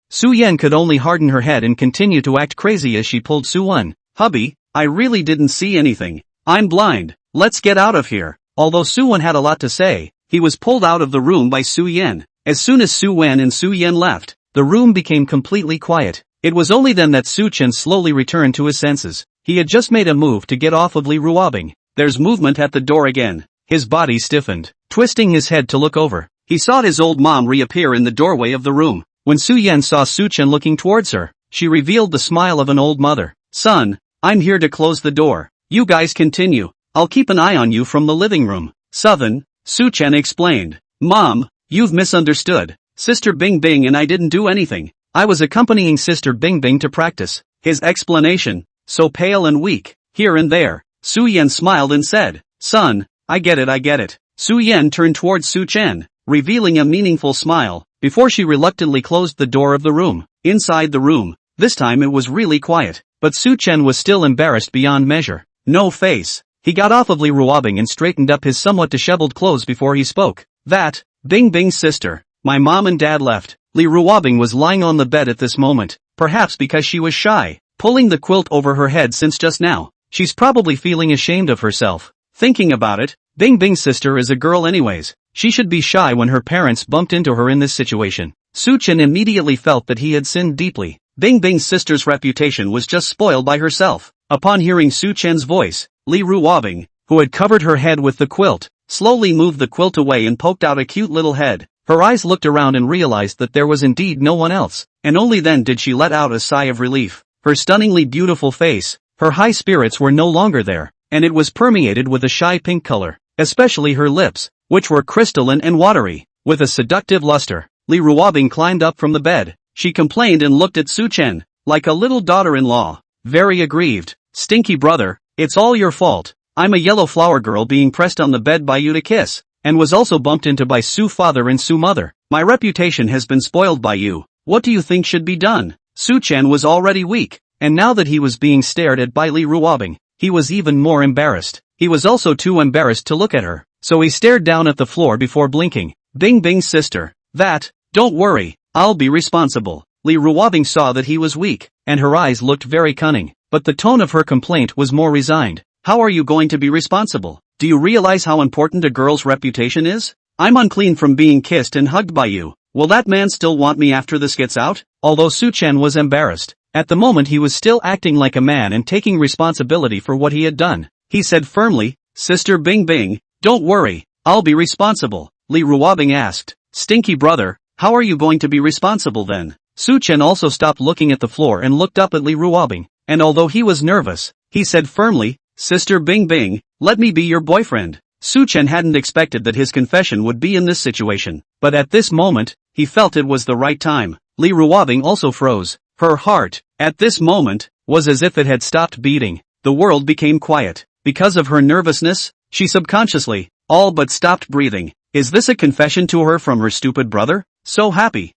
S1: could only harden her head and continue to act crazy as she pulled Su Yan. Hubby, I really didn't see anything. I'm blind. Let's get out of here. Although Su Yan had a lot to say, he was pulled out of the room by Su Yan. As soon as Su Wen and Su Yan left, the room became completely quiet. It was only then that Su Chen slowly returned to his senses. He had just made a move to get off of Li Ruobing. There's movement at the door again. His body stiffened. Twisting his head to look over, he saw his old mom reappear in the doorway of the room. When Su Yan saw Su Chen looking towards her, she revealed the smile of an old mother. Son, I'm here to close the door. You guys continue. I'll keep an eye on you from the living room. Southern, Su Chen explained. Mom, you've misunderstood. Sister Bing Bing and I didn't do anything. I was accompanying Sister Bing Bing to practice. His explanation, so pale and weak, here and there. Su Yan smiled and said, Son, I get it. Su Yan turned towards Su Chen, revealing a meaningful smile, before she reluctantly closed the door of the room. Inside the room, this time it was really quiet, but Su Chen was still embarrassed beyond measure. No face. He got off of Li Ruobing and straightened up his somewhat disheveled clothes before he spoke. That, Bing Bing's sister. My mom and dad left. Li Ruobing was lying on the bed at this moment, perhaps because she was shy, pulling the quilt over her head since just now. She's probably feeling ashamed of herself. Thinking about it, Bing Bing's sister is a girl anyways. She should be shy when her parents bumped into her in this situation. Su Chen immediately felt that he had sinned deeply. Bing Bing's sister's reputation was just spoiled by herself. Upon hearing Su Chen's voice, Li Ruobing, who had covered her head with the quilt, slowly moved the quilt away and poked out a cute little head. Her eyes looked around and realized that there was indeed no one else, and only then did she let out a sigh of relief. Her stunningly beautiful face, her high spirits were no longer there, and it was permeated with a shy pink color, especially her lips, which were crystalline and watery, with a seductive luster. Li Ruobing climbed up from the bed. She complained and looked at Su Chen, like a little daughter-in-law. Very aggrieved. Stinky brother, it's all your fault. I'm a yellow flower girl being pressed on the bed by you to kiss, and was also bumped into by Su father and Su mother. My reputation has been spoiled by you. What do you think should be done? Su Chen was already weak, and now that he was being stared at by Li Ruobing, he was even more embarrassed. He was also too embarrassed to look at her, so he stared down at the floor before blinking. Bing Bing's sister. That, don't worry, I'll be responsible. Li Ruobing saw that he was weak, and her eyes looked very cunning, but the tone of her complaint was more resigned. How are you going to be responsible? Do you realize how important a girl's reputation is? I'm unclean from being kissed and hugged by you. Will that man still want me after this gets out? Although Su Chen was embarrassed, at the moment he was still acting like a man and taking responsibility for what he had done. He said firmly, Sister Bing Bing, don't worry, I'll be responsible. Li Ruobing asked, Stinky brother, how are you going to be responsible then? Su Chen also stopped looking at the floor and looked up at Li Ruobing, and although he was nervous, he said firmly, Sister Bing Bing, let me be your boyfriend. Su Chen hadn't expected that his confession would be in this situation, but at this moment, he felt it was the right time. Li Ruobing also froze. Her heart, at this moment, was as if it had stopped beating. The world became quiet. Because of her nervousness, she subconsciously, all but stopped breathing. Is this a confession to her from her stupid brother? So happy.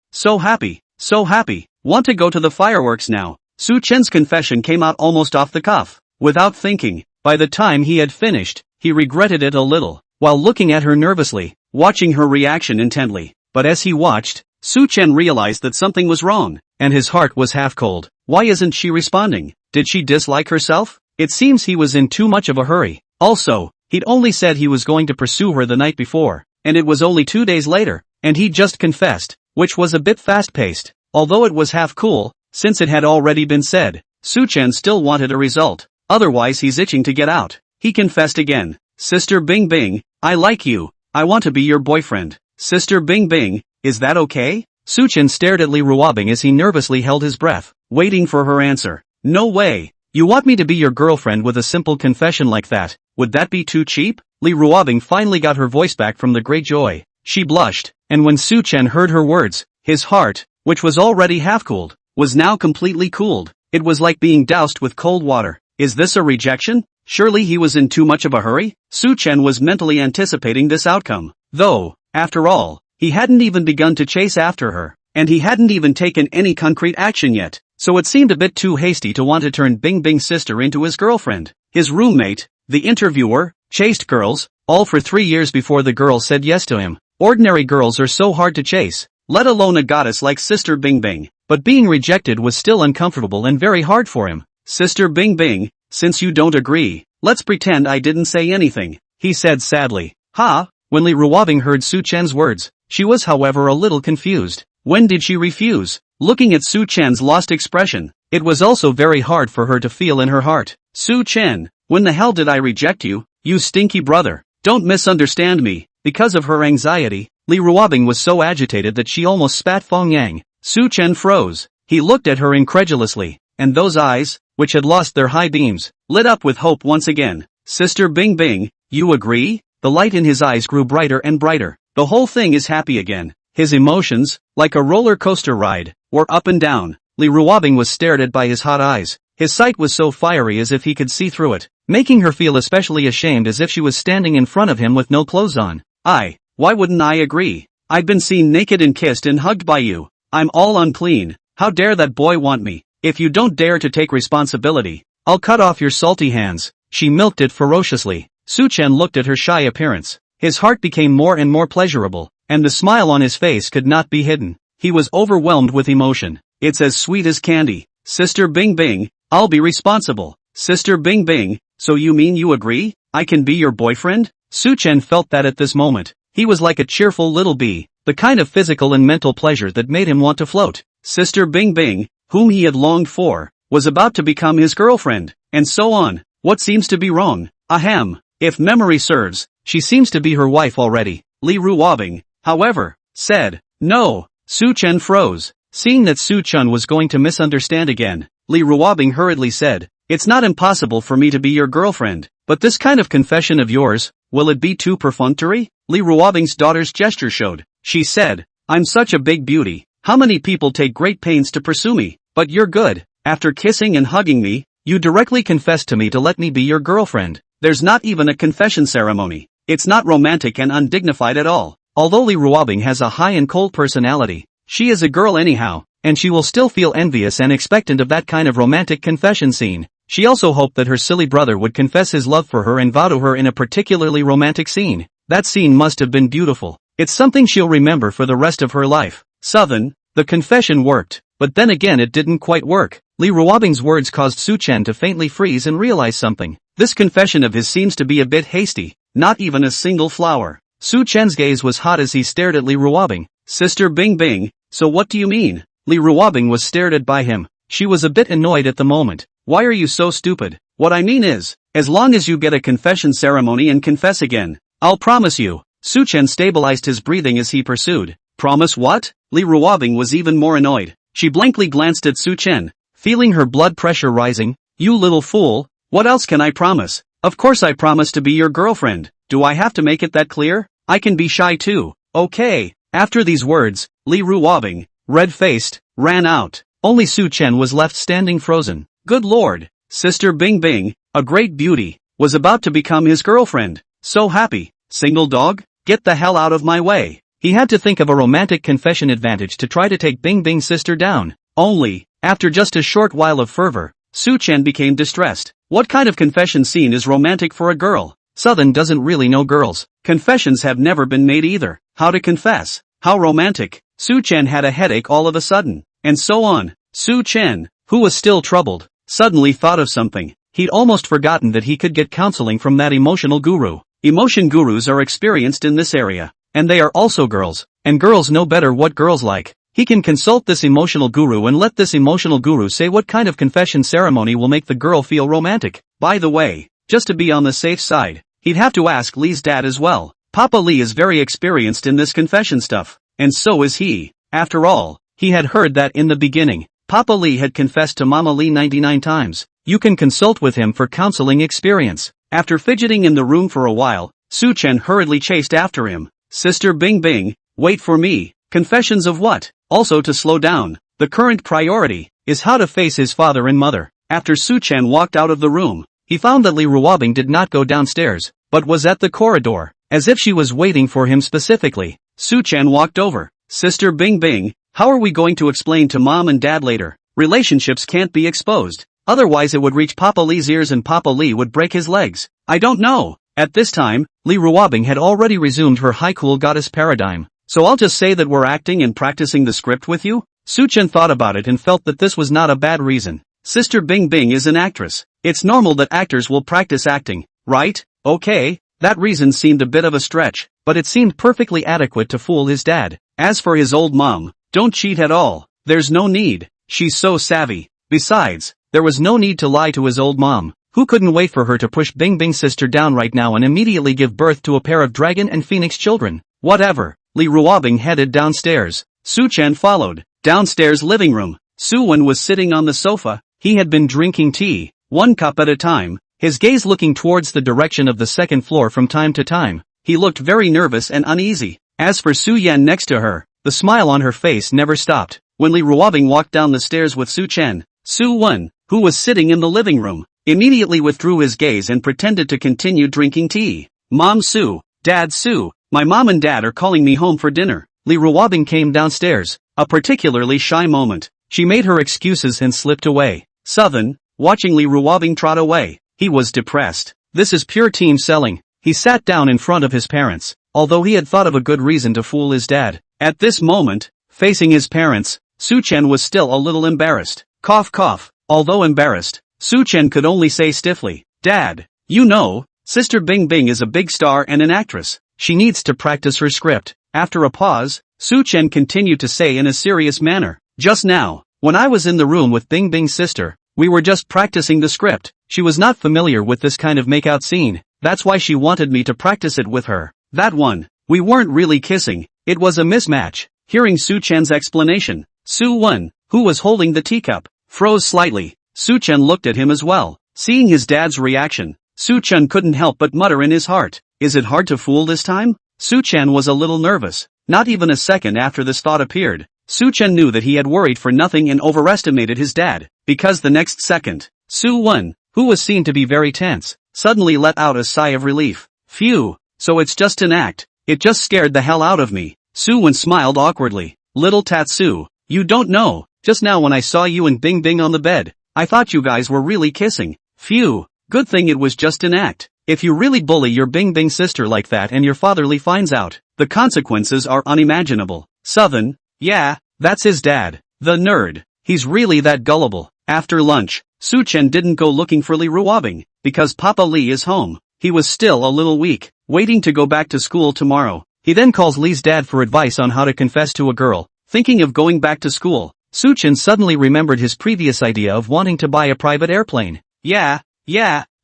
S1: Want to go to the fireworks now. Su Chen's confession came out almost off the cuff. Without thinking, by the time he had finished, he regretted it a little, while looking at her nervously, watching her reaction intently. But as he watched, Su Chen realized that something was wrong, and his heart was half cold. Why isn't she responding? Did she dislike herself? It seems he was in too much of a hurry. Also, he'd only said he was going to pursue her the night before, and it was only 2 days later, and he just confessed, which was a bit fast-paced. Although it was half cool, since it had already been said, Su Chen still wanted a result. Otherwise he's itching to get out. He confessed again. Sister Bing Bing, I like you. I want to be your boyfriend. Sister Bing Bing, is that okay? Su Chen stared at Li Ruobing as he nervously held his breath, waiting for her answer. No way. You want me to be your girlfriend with a simple confession like that? Would that be too cheap? Li Ruobing finally got her voice back from the great joy. She blushed, and when Su Chen heard her words, his heart, which was already half-cooled, was now completely cooled. It was like being doused with cold water. Is this a rejection? Surely he was in too much of a hurry? Su Chen was mentally anticipating this outcome. Though, after all, he hadn't even begun to chase after her, and he hadn't even taken any concrete action yet, so it seemed a bit too hasty to want to turn Bing Bing's sister into his girlfriend. His roommate, the interviewer, chased girls, all for 3 years before the girl said yes to him. Ordinary girls are so hard to chase, let alone a goddess like Sister Bing Bing, but being rejected was still uncomfortable and very hard for him. Sister Bing Bing, since you don't agree, let's pretend I didn't say anything, he said sadly. Ha, when Li Ruobing heard Su Chen's words. She was however a little confused. When did she refuse? Looking at Su Chen's lost expression, it was also very hard for her to feel in her heart. Su Chen, when the hell did I reject you, you stinky brother? Don't misunderstand me. Because of her anxiety, Li Ruobing was so agitated that she almost spat Feng Yang. Su Chen froze. He looked at her incredulously, and those eyes, which had lost their high beams, lit up with hope once again. Sister Bing Bing, you agree? The light in his eyes grew brighter and brighter. The whole thing is happy again. His emotions, like a roller coaster ride, were up and down. Li Ruobing was stared at by his hot eyes. His sight was so fiery as if he could see through it, making her feel especially ashamed as if she was standing in front of him with no clothes on. Why wouldn't I agree? I've been seen naked and kissed and hugged by you. I'm all unclean. How dare that boy want me? If you don't dare to take responsibility, I'll cut off your salty hands. She milked it ferociously. Su Chen looked at her shy appearance. His heart became more and more pleasurable, and the smile on his face could not be hidden. He was overwhelmed with emotion. It's as sweet as candy. Sister Bing Bing, I'll be responsible. Sister Bing Bing, so you mean you agree? I can be your boyfriend? Su Chen felt that at this moment, he was like a cheerful little bee, the kind of physical and mental pleasure that made him want to float. Sister Bing Bing, whom he had longed for, was about to become his girlfriend, and so on. What seems to be wrong? Ahem. If memory serves, she seems to be her wife already. Li Ruobing, however, said, no. Su Chen froze. Seeing that Su Chen was going to misunderstand again, Li Ruobing hurriedly said, it's not impossible for me to be your girlfriend, but this kind of confession of yours, will it be too perfunctory? Li Ruobing's daughter's gesture showed. She said, I'm such a big beauty. How many people take great pains to pursue me? But you're good. After kissing and hugging me, you directly confessed to me to let me be your girlfriend. There's not even a confession ceremony. It's not romantic and undignified at all. Although Li Ruobing has a high and cold personality, she is a girl anyhow, and she will still feel envious and expectant of that kind of romantic confession scene. She also hoped that her silly brother would confess his love for her and vow to her in a particularly romantic scene. That scene must have been beautiful. It's something she'll remember for the rest of her life. Southern, the confession worked, but then again it didn't quite work. Li Ruobing's words caused Su Chen to faintly freeze and realize something. This confession of his seems to be a bit hasty, not even a single flower. Su Chen's gaze was hot as he stared at Li Ruobing. Sister Bing Bing, so what do you mean? Li Ruobing was stared at by him. She was a bit annoyed at the moment. Why are you so stupid? What I mean is, as long as you get a confession ceremony and confess again, I'll promise you. Su Chen stabilized his breathing as he pursued. Promise what? Li Ruobing was even more annoyed. She blankly glanced at Su Chen, feeling her blood pressure rising. You little fool, what else can I promise? Of course I promise to be your girlfriend. Do I have to make it that clear? I can be shy too. Okay. After these words, Li Ruobing, red-faced, ran out. Only Su Chen was left standing frozen. Good lord, Sister Bing Bing, a great beauty, was about to become his girlfriend. So happy. Single dog? Get the hell out of my way. He had to think of a romantic confession advantage to try to take Bing Bing's sister down. Only, after just a short while of fervor, Su Chen became distressed. What kind of confession scene is romantic for a girl? Southern doesn't really know girls. Confessions have never been made either. How to confess? How romantic? Su Chen had a headache all of a sudden. And so on. Su Chen, who was still troubled, suddenly thought of something. He'd almost forgotten that he could get counseling from that emotional guru. Emotion gurus are experienced in this area. And they are also girls. And girls know better what girls like. He can consult this emotional guru and let this emotional guru say what kind of confession ceremony will make the girl feel romantic. By the way, just to be on the safe side, he'd have to ask Li's dad as well. Papa Li is very experienced in this confession stuff. And so is he. After all, he had heard that in the beginning, Papa Li had confessed to Mama Li 99 times. You can consult with him for counseling experience. After fidgeting in the room for a while, Su Chen hurriedly chased after him. Sister Bing Bing, wait for me. Confessions of what? Also to slow down. The current priority is how to face his father and mother. After Su Chen walked out of the room, he found that Li Ruobing did not go downstairs, but was at the corridor, as if she was waiting for him specifically. Su Chen walked over. Sister Bing Bing, how are we going to explain to mom and dad later? Relationships can't be exposed. Otherwise it would reach Papa Li's ears and Papa Li would break his legs. I don't know. At this time, Li Ruobing had already resumed her high cool goddess paradigm. So I'll just say that we're acting and practicing the script with you? Su Chen thought about it and felt that this was not a bad reason. Sister Bing Bing is an actress. It's normal that actors will practice acting, right? Okay, That reason seemed a bit of a stretch, but it seemed perfectly adequate to fool his dad. As for his old mom, don't cheat at all. There's no need. She's so savvy. Besides, there was no need to lie to his old mom, who couldn't wait for her to push Bing Bing's sister down right now and immediately give birth to a pair of dragon and phoenix children. Whatever. Li Ruobing headed downstairs. Su Chen followed. Downstairs living room. Su Wen was sitting on the sofa. He had been drinking tea, one cup at a time, his gaze looking towards the direction of the second floor from time to time. He looked very nervous and uneasy. As for Su Yan next to her, the smile on her face never stopped. When Li Ruobing walked down the stairs with Su Chen, Su Wen, who was sitting in the living room, immediately withdrew his gaze and pretended to continue drinking tea. Mom Su, Dad Su, my mom and dad are calling me home for dinner. Li Ruobing came downstairs, a particularly shy moment. She made her excuses and slipped away. Southern, watching Li Ruobing trot away, he was depressed. This is pure team selling. He sat down in front of his parents, although he had thought of a good reason to fool his dad. At this moment, facing his parents, Su Chen was still a little embarrassed. Cough cough. Although embarrassed, Su Chen could only say stiffly, Dad, you know, Sister Bing Bing is a big star and an actress. She needs to practice her script. After a pause, Su Chen continued to say in a serious manner, just now, when I was in the room with Bing Bing's sister, we were just practicing the script. She was not familiar with this kind of makeout scene. That's why she wanted me to practice it with her. That one. We weren't really kissing. It was a mismatch. Hearing Su Chen's explanation, Su Wen, who was holding the teacup, froze slightly. Su Chen looked at him as well. Seeing his dad's reaction, Su Chen couldn't help but mutter in his heart, is it hard to fool this time? Su Chen was a little nervous. Not even a second after this thought appeared, Su Chen knew that he had worried for nothing and overestimated his dad, because the next second, Su Wen, who was seen to be very tense, suddenly let out a sigh of relief. Phew, so it's just an act. It just scared the hell out of me. Su Wen smiled awkwardly. Little Tatsu, you don't know, just now when I saw you and Bing Bing on the bed, I thought you guys were really kissing. Phew, good thing it was just an act. If you really bully your Bing Bing sister like that and your father Li finds out, the consequences are unimaginable. Southern, yeah, that's his dad. The nerd. He's really that gullible. After lunch, Su Chen didn't go looking for Li Ruobing, because Papa Li is home. He was still a little weak, waiting to go back to school tomorrow. He then calls Li's dad for advice on how to confess to a girl. Thinking of going back to school, Su Chen suddenly remembered his previous idea of wanting to buy a private airplane. Yeah,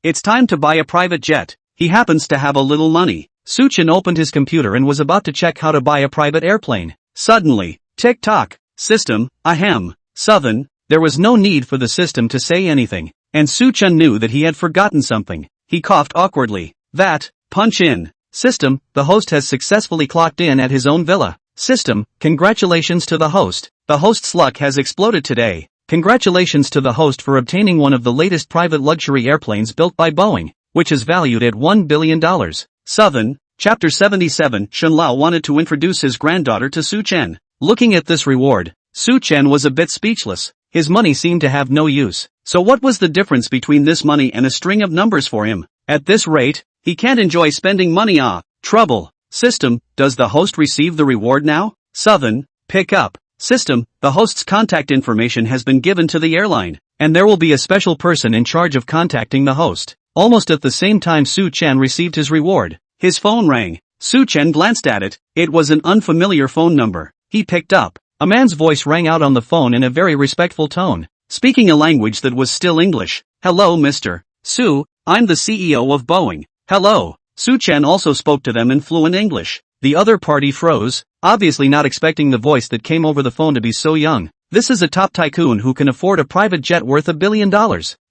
S1: it's time to buy a private jet. He happens to have a little money. Su Chen opened his computer and was about to check how to buy a private airplane. Suddenly, tick-tock, system, ahem. Southern, there was no need for the system to say anything, and Su Chen knew that he had forgotten something. He coughed awkwardly. That, punch in. System, the host has successfully clocked in at his own villa. System, congratulations to the host. The host's luck has exploded today. Congratulations to the host for obtaining one of the latest private luxury airplanes built by Boeing, which is valued at $1 billion. Southern, Chapter 77. Shen Lao wanted to introduce his granddaughter to Su Chen. Looking at this reward, Su Chen was a bit speechless. His money seemed to have no use. So what was the difference between this money and a string of numbers for him? At this rate, he can't enjoy spending money. Trouble. System, does the host receive the reward now? Southern, pick up. System, the host's contact information has been given to the airline, and there will be a special person in charge of contacting the host. Almost at the same time Su Chen received his reward, his phone rang. Su Chen glanced at it. It was an unfamiliar phone number. He picked up. A man's voice rang out on the phone in a very respectful tone, speaking a language that was still English. Hello Mr. Su, I'm the CEO of Boeing. Hello. Su Chen also spoke to them in fluent English. The other party froze, obviously not expecting the voice that came over the phone to be so young. This is a top tycoon who can afford a private jet worth $1 billion.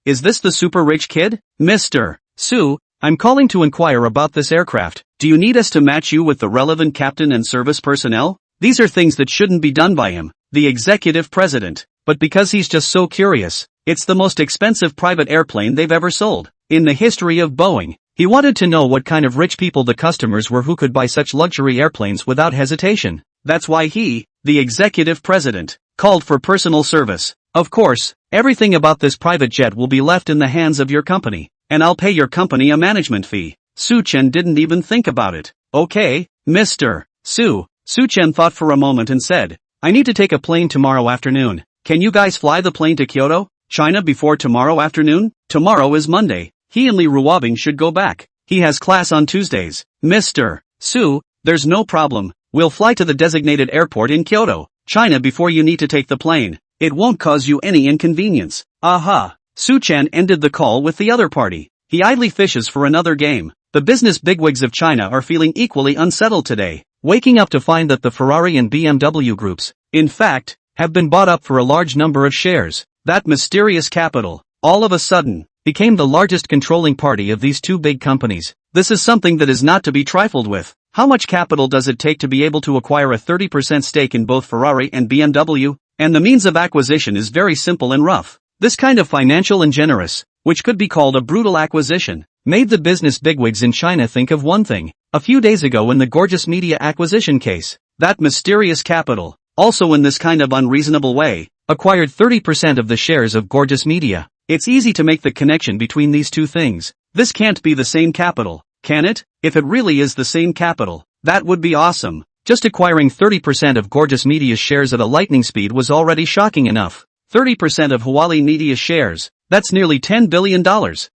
S1: Is this the super rich kid? Mr. Su, I'm calling to inquire about this aircraft. Do you need us to match you with the relevant captain and service personnel? These are things that shouldn't be done by him, the executive president. But because he's just so curious, it's the most expensive private airplane they've ever sold in the history of Boeing. He wanted to know what kind of rich people the customers were who could buy such luxury airplanes without hesitation. That's why he, the executive president, called for personal service. Of course, everything about this private jet will be left in the hands of your company, and I'll pay your company a management fee. Su Chen didn't even think about it. Okay, Mr. Su. Su Chen thought for a moment and said, I need to take a plane tomorrow afternoon. Can you guys fly the plane to Kyoto, China before tomorrow afternoon? Tomorrow is Monday. He and Li Ruobing should go back. He has class on Tuesdays. Mr. Su, there's no problem. We'll fly to the designated airport in Kyoto, China before you need to take the plane. It won't cause you any inconvenience. Aha. Su-chan ended the call with the other party. He idly fishes for another game. The business bigwigs of China are feeling equally unsettled today, waking up to find that the Ferrari and BMW groups, in fact, have been bought up for a large number of shares. That mysterious capital, all of a sudden, became the largest controlling party of these two big companies. This is something that is not to be trifled with. How much capital does it take to be able to acquire a 30% stake in both Ferrari and BMW? And the means of acquisition is very simple and rough. This kind of financial and generous, which could be called a brutal acquisition, made the business bigwigs in China think of one thing. A few days ago in the Gorgeous Media acquisition case, that mysterious capital, also in this kind of unreasonable way, acquired 30% of the shares of Gorgeous Media. It's easy to make the connection between these two things. This can't be the same capital, can it? If it really is the same capital, that would be awesome. Just acquiring 30% of Gorgeous Media's shares at a lightning speed was already shocking enough. 30% of Huawei Media's shares, that's nearly $10 billion.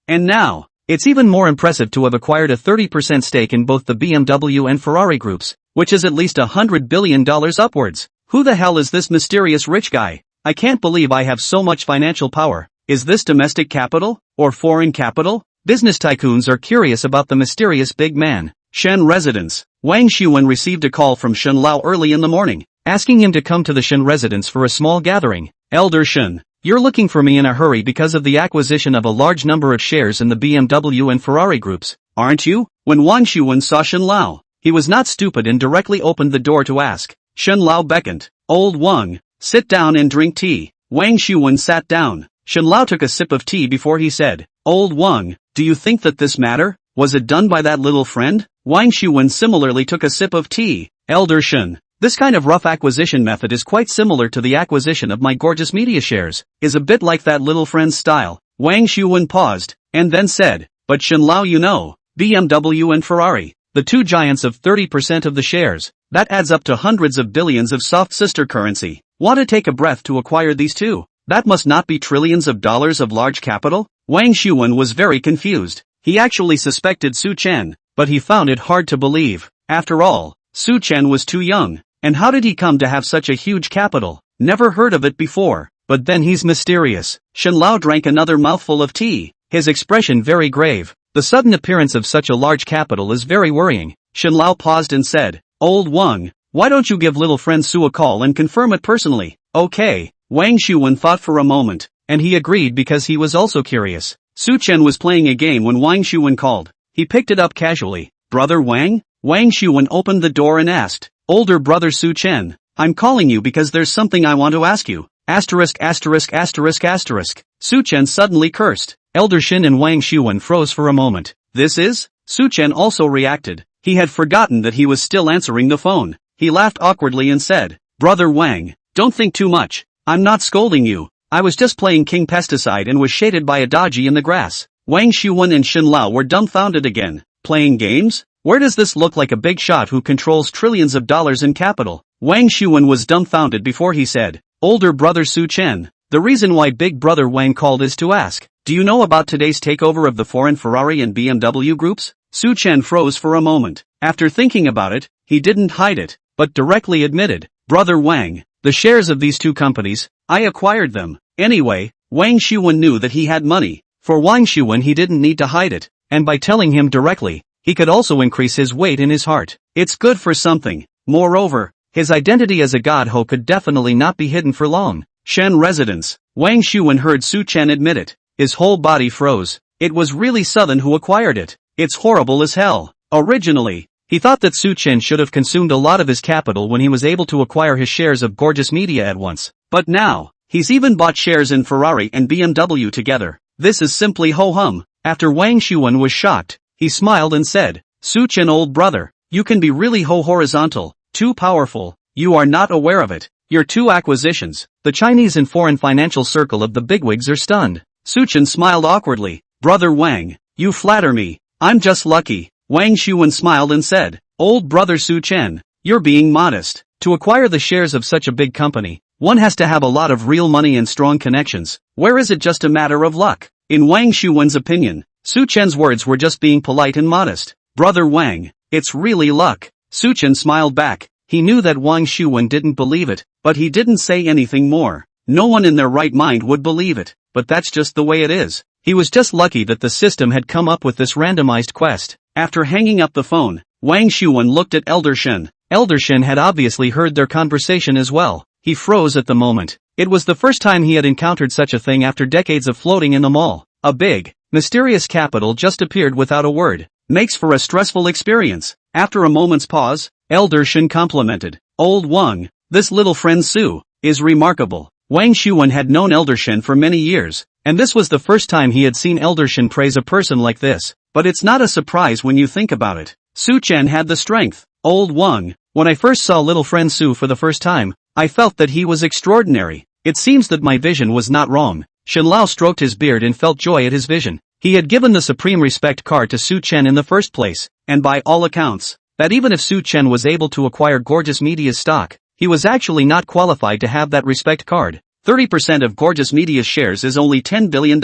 S1: And now, it's even more impressive to have acquired a 30% stake in both the BMW and Ferrari groups, which is at least $100 billion upwards. Who the hell is this mysterious rich guy? I can't believe I have so much financial power. Is this domestic capital? Or foreign capital? Business tycoons are curious about the mysterious big man. Shen residence. Wang Xuan received a call from Shen Lao early in the morning, asking him to come to the Shen residence for a small gathering. Elder Shen, you're looking for me in a hurry because of the acquisition of a large number of shares in the BMW and Ferrari groups, aren't you? When Wang Xuan saw Shen Lao, he was not stupid and directly opened the door to ask. Shen Lao beckoned. Old Wang, sit down and drink tea. Wang Xuan sat down. Shen Lao took a sip of tea before he said, Old Wang, do you think that this matter? Was it done by that little friend? Wang Xuan similarly took a sip of tea. Elder Shen, this kind of rough acquisition method is quite similar to the acquisition of my Gorgeous Media shares, is a bit like that little friend's style. Wang Xuan paused, and then said, but Shen Lao, you know, BMW and Ferrari, the two giants of 30% of the shares, that adds up to hundreds of billions of soft sister currency. Want to take a breath to acquire these two? That must not be trillions of dollars of large capital? Wang Xuan was very confused. He actually suspected Su Chen, but he found it hard to believe. After all, Su Chen was too young, and how did he come to have such a huge capital? Never heard of it before, but then he's mysterious. Shen Lao drank another mouthful of tea, his expression very grave. The sudden appearance of such a large capital is very worrying. Shen Lao paused and said, Old Wang, why don't you give little friend Su a call and confirm it personally? Okay. Wang Xuan thought for a moment, and he agreed because he was also curious. Su Chen was playing a game when Wang Xuan called. He picked it up casually. Brother Wang? Wang Xuan opened the door and asked, Older brother Su Chen, I'm calling you because there's something I want to ask you. Asterisk. Su Chen suddenly cursed. Elder Shin and Wang Xuan froze for a moment. This is? Su Chen also reacted. He had forgotten that he was still answering the phone. He laughed awkwardly and said, Brother Wang, don't think too much. I'm not scolding you. I was just playing King Pesticide and was shaded by a dodgy in the grass. Wang Xuan and Shen Lao were dumbfounded again. Playing games? Where does this look like a big shot who controls trillions of dollars in capital? Wang Xuan was dumbfounded before he said, Older brother Su Chen, the reason why big brother Wang called is to ask, do you know about today's takeover of the foreign Ferrari and BMW groups? Su Chen froze for a moment. After thinking about it, he didn't hide it, but directly admitted, Brother Wang, the shares of these two companies, I acquired them. Anyway, Wang Xuan knew that he had money. For Wang Xuan he didn't need to hide it, and by telling him directly, he could also increase his weight in his heart. It's good for something. Moreover, his identity as a godho could definitely not be hidden for long. Shen residence. Wang Xuan heard Su Chen admit it. His whole body froze. It was really Southern who acquired it. It's horrible as hell. Originally, he thought that Su Chen should have consumed a lot of his capital when he was able to acquire his shares of Gorgeous Media at once. But now, he's even bought shares in Ferrari and BMW together. This is simply ho-hum. After Wang Xuan was shocked, he smiled and said, Su Chen old brother, you can be really horizontal, too powerful, you are not aware of it. Your two acquisitions, the Chinese and foreign financial circle of the bigwigs are stunned. Su Chen smiled awkwardly. Brother Wang, you flatter me. I'm just lucky. Wang Xuan smiled and said, Old brother Su Chen, you're being modest. To acquire the shares of such a big company, one has to have a lot of real money and strong connections. Where is it just a matter of luck? In Wang Xuan's opinion, Su Chen's words were just being polite and modest. Brother Wang, it's really luck. Su Chen smiled back. He knew that Wang Shuwen didn't believe it, but he didn't say anything more. No one in their right mind would believe it, but that's just the way it is. He was just lucky that the system had come up with this randomized quest. After hanging up the phone, Wang Shuwen looked at Elder Shen. Elder Shen had obviously heard their conversation as well. He froze at the moment. It was the first time he had encountered such a thing after decades of floating in the mall. A big, mysterious capital just appeared without a word. Makes for a stressful experience. After a moment's pause, Elder Shen complimented. Old Wang, this little friend Su, is remarkable. Wang Shuwen had known Elder Shen for many years, and this was the first time he had seen Elder Shen praise a person like this. But it's not a surprise when you think about it. Su Chen had the strength. Old Wang, when I first saw little friend Su for the first time, I felt that he was extraordinary. It seems that my vision was not wrong. Shen Lao stroked his beard and felt joy at his vision. He had given the Supreme Respect card to Su Chen in the first place, and by all accounts, that even if Su Chen was able to acquire Gorgeous Media's stock, he was actually not qualified to have that respect card. 30% of Gorgeous Media's shares is only $10 billion,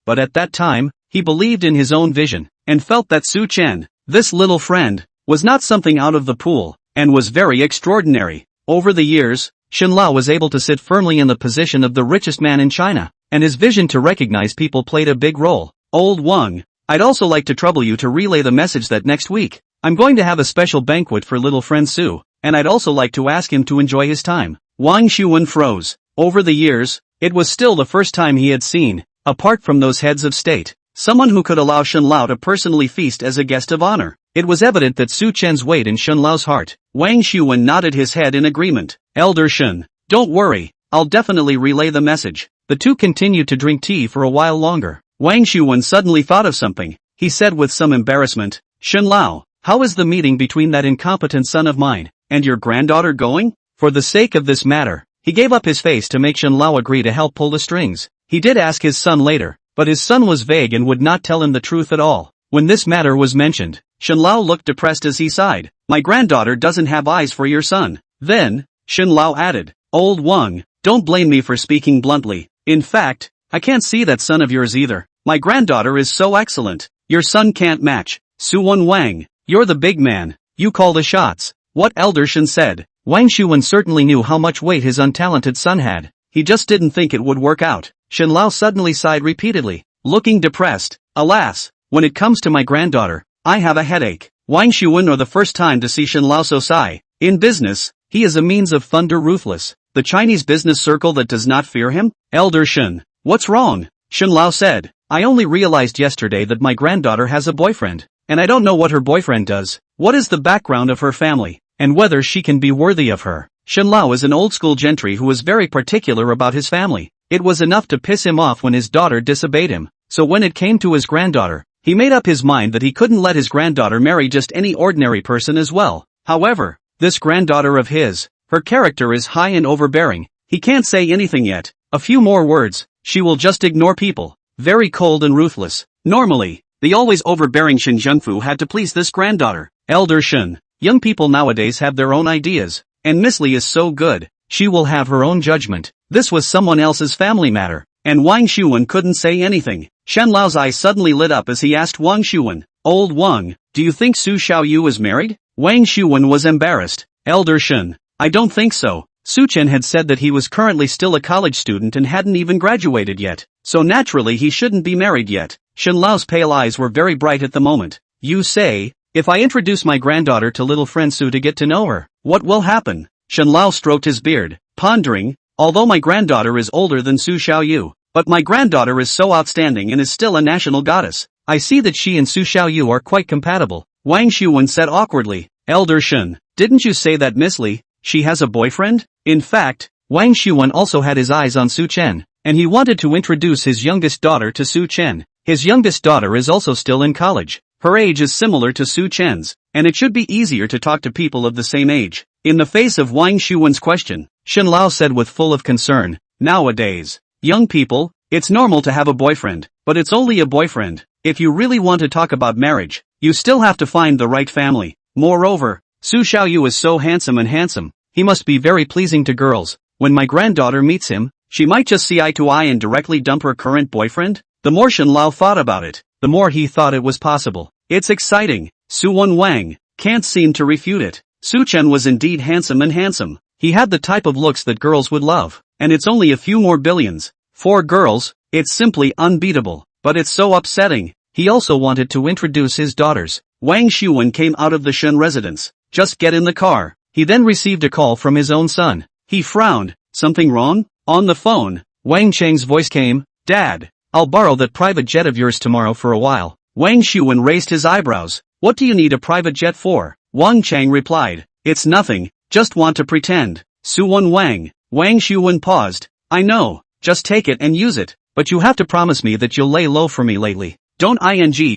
S1: but at that time, he believed in his own vision, and felt that Su Chen, this little friend, was not something out of the pool, and was very extraordinary. Over the years, Shen Lao was able to sit firmly in the position of the richest man in China, and his vision to recognize people played a big role. Old Wang, I'd also like to trouble you to relay the message that next week, I'm going to have a special banquet for little friend Su, and I'd also like to ask him to enjoy his time. Wang Shuwen froze. Over the years, it was still the first time he had seen, apart from those heads of state, someone who could allow Shen Lao to personally feast as a guest of honor. It was evident that Su Chen's weight in Shen Lao's heart. Wang Shuwen nodded his head in agreement. Elder Shen, don't worry, I'll definitely relay the message. The two continued to drink tea for a while longer. Wang Shuwen suddenly thought of something. He said with some embarrassment, Shen Lao, how is the meeting between that incompetent son of mine and your granddaughter going? For the sake of this matter, he gave up his face to make Shen Lao agree to help pull the strings. He did ask his son later, but his son was vague and would not tell him the truth at all. When this matter was mentioned, Shen Lao looked depressed as he sighed. My granddaughter doesn't have eyes for your son. Then, Shen Lao added, Old Wang, don't blame me for speaking bluntly. In fact, I can't see that son of yours either. My granddaughter is so excellent. Your son can't match. Suwon Wang, you're the big man. You call the shots. What Elder Shen said. Wang Shuwen certainly knew how much weight his untalented son had. He just didn't think it would work out. Shen Lao suddenly sighed repeatedly, looking depressed. Alas, when it comes to my granddaughter, I have a headache. Wang Shuwen or the first time to see Shen Lao so sigh. In business, he is a means of thunder ruthless. The Chinese business circle that does not fear him? Elder Shen, what's wrong? Shen Lao said, I only realized yesterday that my granddaughter has a boyfriend, and I don't know what her boyfriend does, what is the background of her family, and whether she can be worthy of her. Shen Lao is an old-school gentry who was very particular about his family. It was enough to piss him off when his daughter disobeyed him, so when it came to his granddaughter, he made up his mind that he couldn't let his granddaughter marry just any ordinary person as well. However, this granddaughter of his, her character is high and overbearing. He can't say anything yet. A few more words, she will just ignore people. Very cold and ruthless. Normally, the always overbearing Shen Zhengfu had to please this granddaughter. Elder Shen, young people nowadays have their own ideas, and Miss Li is so good, she will have her own judgment. This was someone else's family matter, and Wang Shuwen couldn't say anything. Shen Lao's eyes suddenly lit up as he asked Wang Shuwen, Old Wang, do you think Su Xiaoyu is married? Wang Shuwen was embarrassed. Elder Shen, I don't think so. Su Chen had said that he was currently still a college student and hadn't even graduated yet, so naturally he shouldn't be married yet. Shen Lao's pale eyes were very bright at the moment. You say, if I introduce my granddaughter to little friend Su to get to know her, what will happen? Shen Lao stroked his beard, pondering, although my granddaughter is older than Su Xiaoyu, but my granddaughter is so outstanding and is still a national goddess. I see that she and Su Xiaoyu are quite compatible. Wang Shuwen said awkwardly, Elder Shen, didn't you say that Miss Li, she has a boyfriend? In fact, Wang Shuwen also had his eyes on Su Chen, and he wanted to introduce his youngest daughter to Su Chen. His youngest daughter is also still in college. Her age is similar to Su Chen's, and it should be easier to talk to people of the same age. In the face of Wang Shuwen's question, Shen Lao said with full of concern, nowadays, young people, it's normal to have a boyfriend, but it's only a boyfriend. If you really want to talk about marriage, you still have to find the right family. Moreover, Su Xiaoyu is so handsome, he must be very pleasing to girls. When my granddaughter meets him, she might just see eye to eye and directly dump her current boyfriend. The more Shen Lao thought about it, the more he thought it was possible. It's exciting. Suwon Wang can't seem to refute it. Su Chen was indeed handsome. He had the type of looks that girls would love. And it's only a few more billions. For girls, it's simply unbeatable. But it's so upsetting. He also wanted to introduce his daughters. Wang Shuwen came out of the Shen residence. Just get in the car. He then received a call from his own son. He frowned. Something wrong? On the phone, Wang Cheng's voice came. Dad, I'll borrow that private jet of yours tomorrow for a while. Wang Shuwen raised his eyebrows. What do you need a private jet for? Wang Cheng replied. It's nothing, just want to pretend. Suwon Wang. Wang Shuwen paused. I know, just take it and use it, but you have to promise me that you'll lay low for me lately. Don't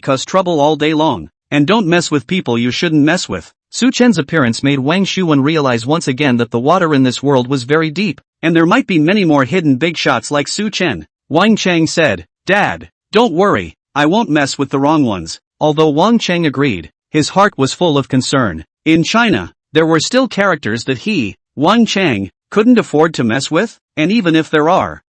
S1: cause trouble all day long, and don't mess with people you shouldn't mess with. Su Chen's appearance made Wang Shuwen realize once again that the water in this world was very deep, and there might be many more hidden big shots like Su Chen. Wang Cheng said, Dad, don't worry, I won't mess with the wrong ones. Although Wang Cheng agreed, his heart was full of concern. In China, there were still characters that he, Wang Cheng, couldn't afford to mess with, and even if there are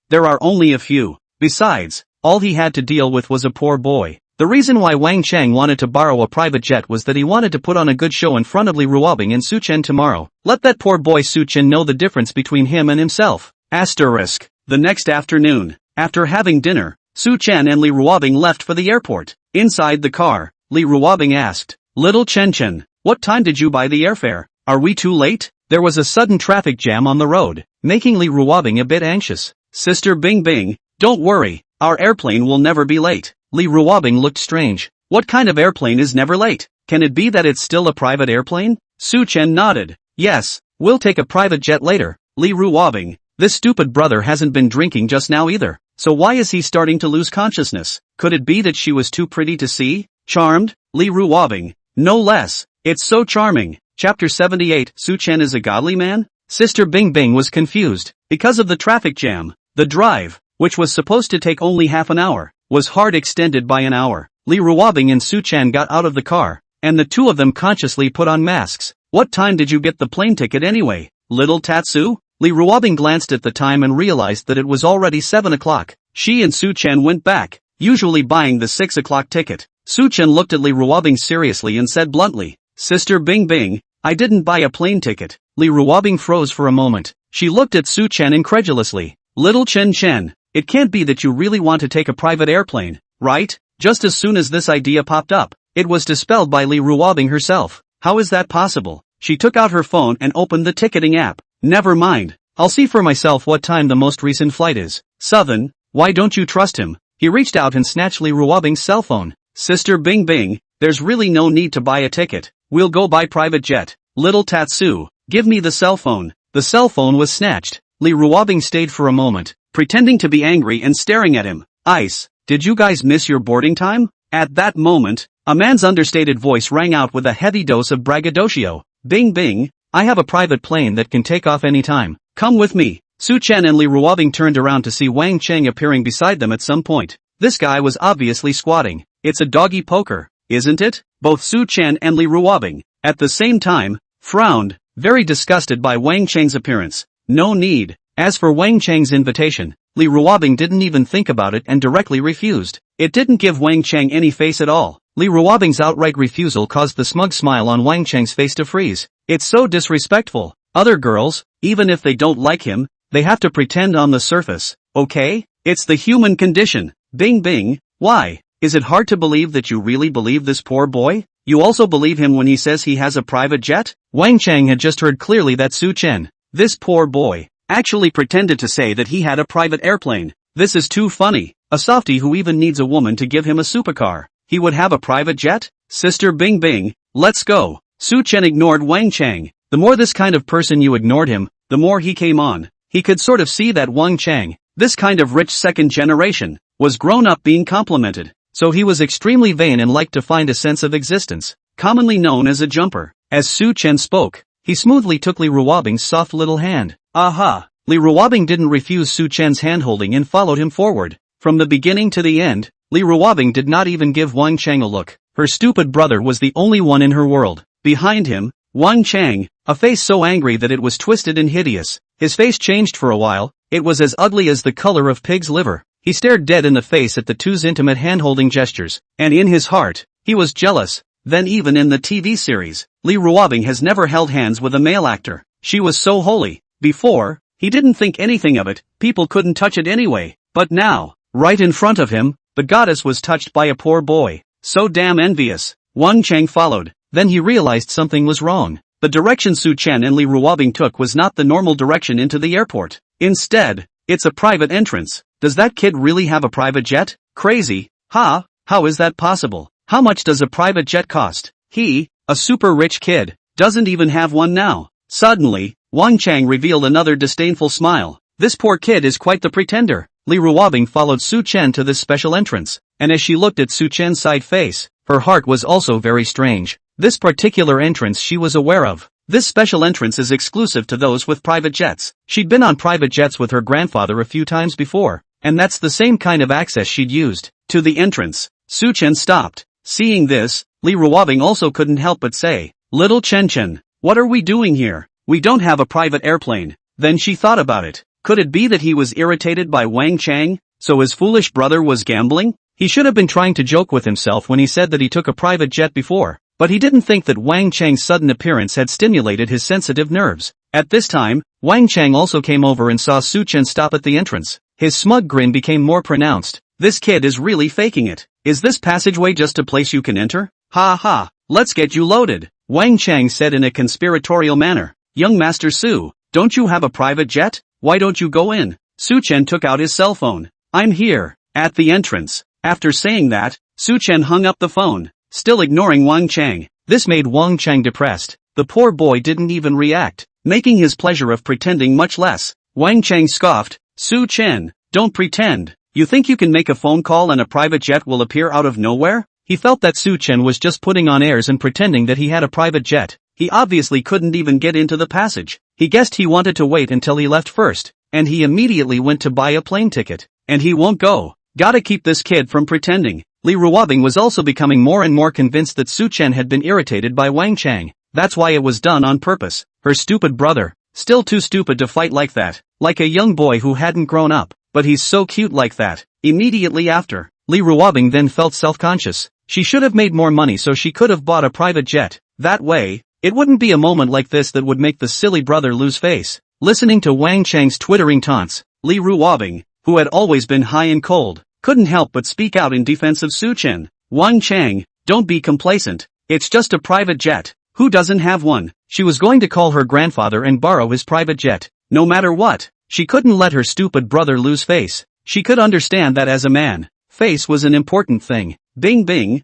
S1: only a few. Besides, all he had to deal with was a poor boy. The reason why Wang Cheng wanted to borrow a private jet was that he wanted to put on a good show in front of Li Ruobing and Su Chen tomorrow. Let that poor boy Su Chen know the difference between him and himself. Asterisk. The next afternoon, after having dinner, Su Chen and Li Ruobing left for the airport. Inside the car, Li Ruobing asked, Little Chen, what time did you buy the airfare? Are we too late? There was a sudden traffic jam on the road, making Li Ruobing a bit anxious. Sister Bing Bing, don't worry, our airplane will never be late. Li Ruobing looked strange. What kind of airplane is never late? Can it be that it's still a private airplane? Su Chen nodded. Yes, we'll take a private jet later. Li Ruobing, this stupid brother hasn't been drinking just now either. So why is he starting to lose consciousness? Could it be that she was too pretty to see? Charmed? Li Ruobing. No less. It's so charming. Chapter 78. Su Chen is a godly man? Sister Bing Bing was confused. Because of the traffic jam, the drive, which was supposed to take only half an hour, was hard extended by an hour. Li Ruobing and Su Chen got out of the car, and the two of them consciously put on masks. What time did you get the plane ticket anyway, little Tatsu? Li Ruobing glanced at the time and realized that it was already 7 o'clock. She and Su Chen went back, usually buying the 6 o'clock ticket. Su Chen looked at Li Ruobing seriously and said bluntly, Sister Bing Bing, I didn't buy a plane ticket. Li Ruobing froze for a moment. She looked at Su Chen incredulously. Little Chen, it can't be that you really want to take a private airplane, right? Just as soon as this idea popped up, it was dispelled by Li Ruobing herself. How is that possible? She took out her phone and opened the ticketing app. Never mind. I'll see for myself what time the most recent flight is. Southern, why don't you trust him? He reached out and snatched Li Ruobing's cell phone. Sister Bing Bing, there's really no need to buy a ticket. We'll go by private jet. Little Tatsu, give me the cell phone. The cell phone was snatched. Li Ruobing stayed for a moment, pretending to be angry and staring at him. Ice, did you guys miss your boarding time? At that moment, a man's understated voice rang out with a heavy dose of braggadocio. Bing Bing, I have a private plane that can take off any time. Come with me. Su Chen and Li Ruobing turned around to see Wang Cheng appearing beside them at some point. This guy was obviously squatting. It's a doggy poker, isn't it? Both Su Chen and Li Ruobing, at the same time, frowned, very disgusted by Wang Cheng's appearance. No need. As for Wang Cheng's invitation, Li Ruobing didn't even think about it and directly refused. It didn't give Wang Cheng any face at all. Li Ruobing's outright refusal caused the smug smile on Wang Cheng's face to freeze. It's so disrespectful. Other girls, even if they don't like him, they have to pretend on the surface, okay? It's the human condition. Bing Bing, why? Is it hard to believe that you really believe this poor boy? You also believe him when he says he has a private jet? Wang Cheng had just heard clearly that Su Chen, this poor boy, actually pretended to say that he had a private airplane. This is too funny. A softie who even needs a woman to give him a supercar. He would have a private jet? Sister Bing Bing, let's go. Su Chen ignored Wang Cheng. The more this kind of person you ignored him, the more he came on. He could sort of see that Wang Cheng, this kind of rich second generation, was grown up being complimented. So he was extremely vain and liked to find a sense of existence, commonly known as a jumper. As Su Chen spoke, he smoothly took Li Ruobing's soft little hand. Aha! Li Ruobing didn't refuse Su Chen's handholding and followed him forward. From the beginning to the end, Li Ruobing did not even give Wang Cheng a look. Her stupid brother was the only one in her world. Behind him, Wang Cheng, a face so angry that it was twisted and hideous. His face changed for a while. It was as ugly as the color of pig's liver. He stared dead in the face at the two's intimate hand-holding gestures, and in his heart, he was jealous. Then even in the TV series, Lee Ruobing has never held hands with a male actor. She was so holy. Before, he didn't think anything of it, people couldn't touch it anyway. But now, right in front of him, the goddess was touched by a poor boy. So damn envious. Wang Chang followed. Then he realized something was wrong. The direction Su Chen and Lee Ruobing took was not the normal direction into the airport. Instead, it's a private entrance. Does that kid really have a private jet? Crazy. Huh? How is that possible? How much does a private jet cost? He, a super rich kid, doesn't even have one now. Suddenly, Wang Chang revealed another disdainful smile. This poor kid is quite the pretender. Lee Ruobing followed Su Chen to this special entrance, and as she looked at Su Chen's side face, her heart was also very strange. This particular entrance she was aware of. This special entrance is exclusive to those with private jets. She'd been on private jets with her grandfather a few times before, and that's the same kind of access she'd used. To the entrance, Su Chen stopped. Seeing this, Lee Ruobing also couldn't help but say, "Little Chen Chen, what are we doing here? We don't have a private airplane." Then she thought about it. Could it be that he was irritated by Wang Chang, so his foolish brother was gambling? He should have been trying to joke with himself when he said that he took a private jet before, but he didn't think that Wang Chang's sudden appearance had stimulated his sensitive nerves. At this time, Wang Chang also came over and saw Su Chen stop at the entrance. His smug grin became more pronounced. This kid is really faking it. Is this passageway just a place you can enter? Ha ha, let's get you loaded, Wang Chang said in a conspiratorial manner. Young Master Su, don't you have a private jet? Why don't you go in? Su Chen took out his cell phone. I'm here, at the entrance. After saying that, Su Chen hung up the phone, still ignoring Wang Chang. This made Wang Chang depressed. The poor boy didn't even react, making his pleasure of pretending much less. Wang Chang scoffed, Su Chen, don't pretend. You think you can make a phone call and a private jet will appear out of nowhere? He felt that Su Chen was just putting on airs and pretending that he had a private jet. He obviously couldn't even get into the passage. He guessed he wanted to wait until he left first, and he immediately went to buy a plane ticket. And he won't go. Gotta keep this kid from pretending. Lee Ruobing was also becoming more and more convinced that Su Chen had been irritated by Wang Chang. That's why it was done on purpose. Her stupid brother, still too stupid to fight like that. Like a young boy who hadn't grown up. But he's so cute like that. Immediately after, Lee Ruobing then felt self-conscious. She should have made more money so she could have bought a private jet. That way, it wouldn't be a moment like this that would make the silly brother lose face. Listening to Wang Chang's twittering taunts, Lee Ruobing, who had always been high and cold, couldn't help but speak out in defense of Su Chen. Wang Chang, don't be complacent. It's just a private jet. Who doesn't have one? She was going to call her grandfather and borrow his private jet. No matter what. She couldn't let her stupid brother lose face. She could understand that as a man, face was an important thing. Bing bing,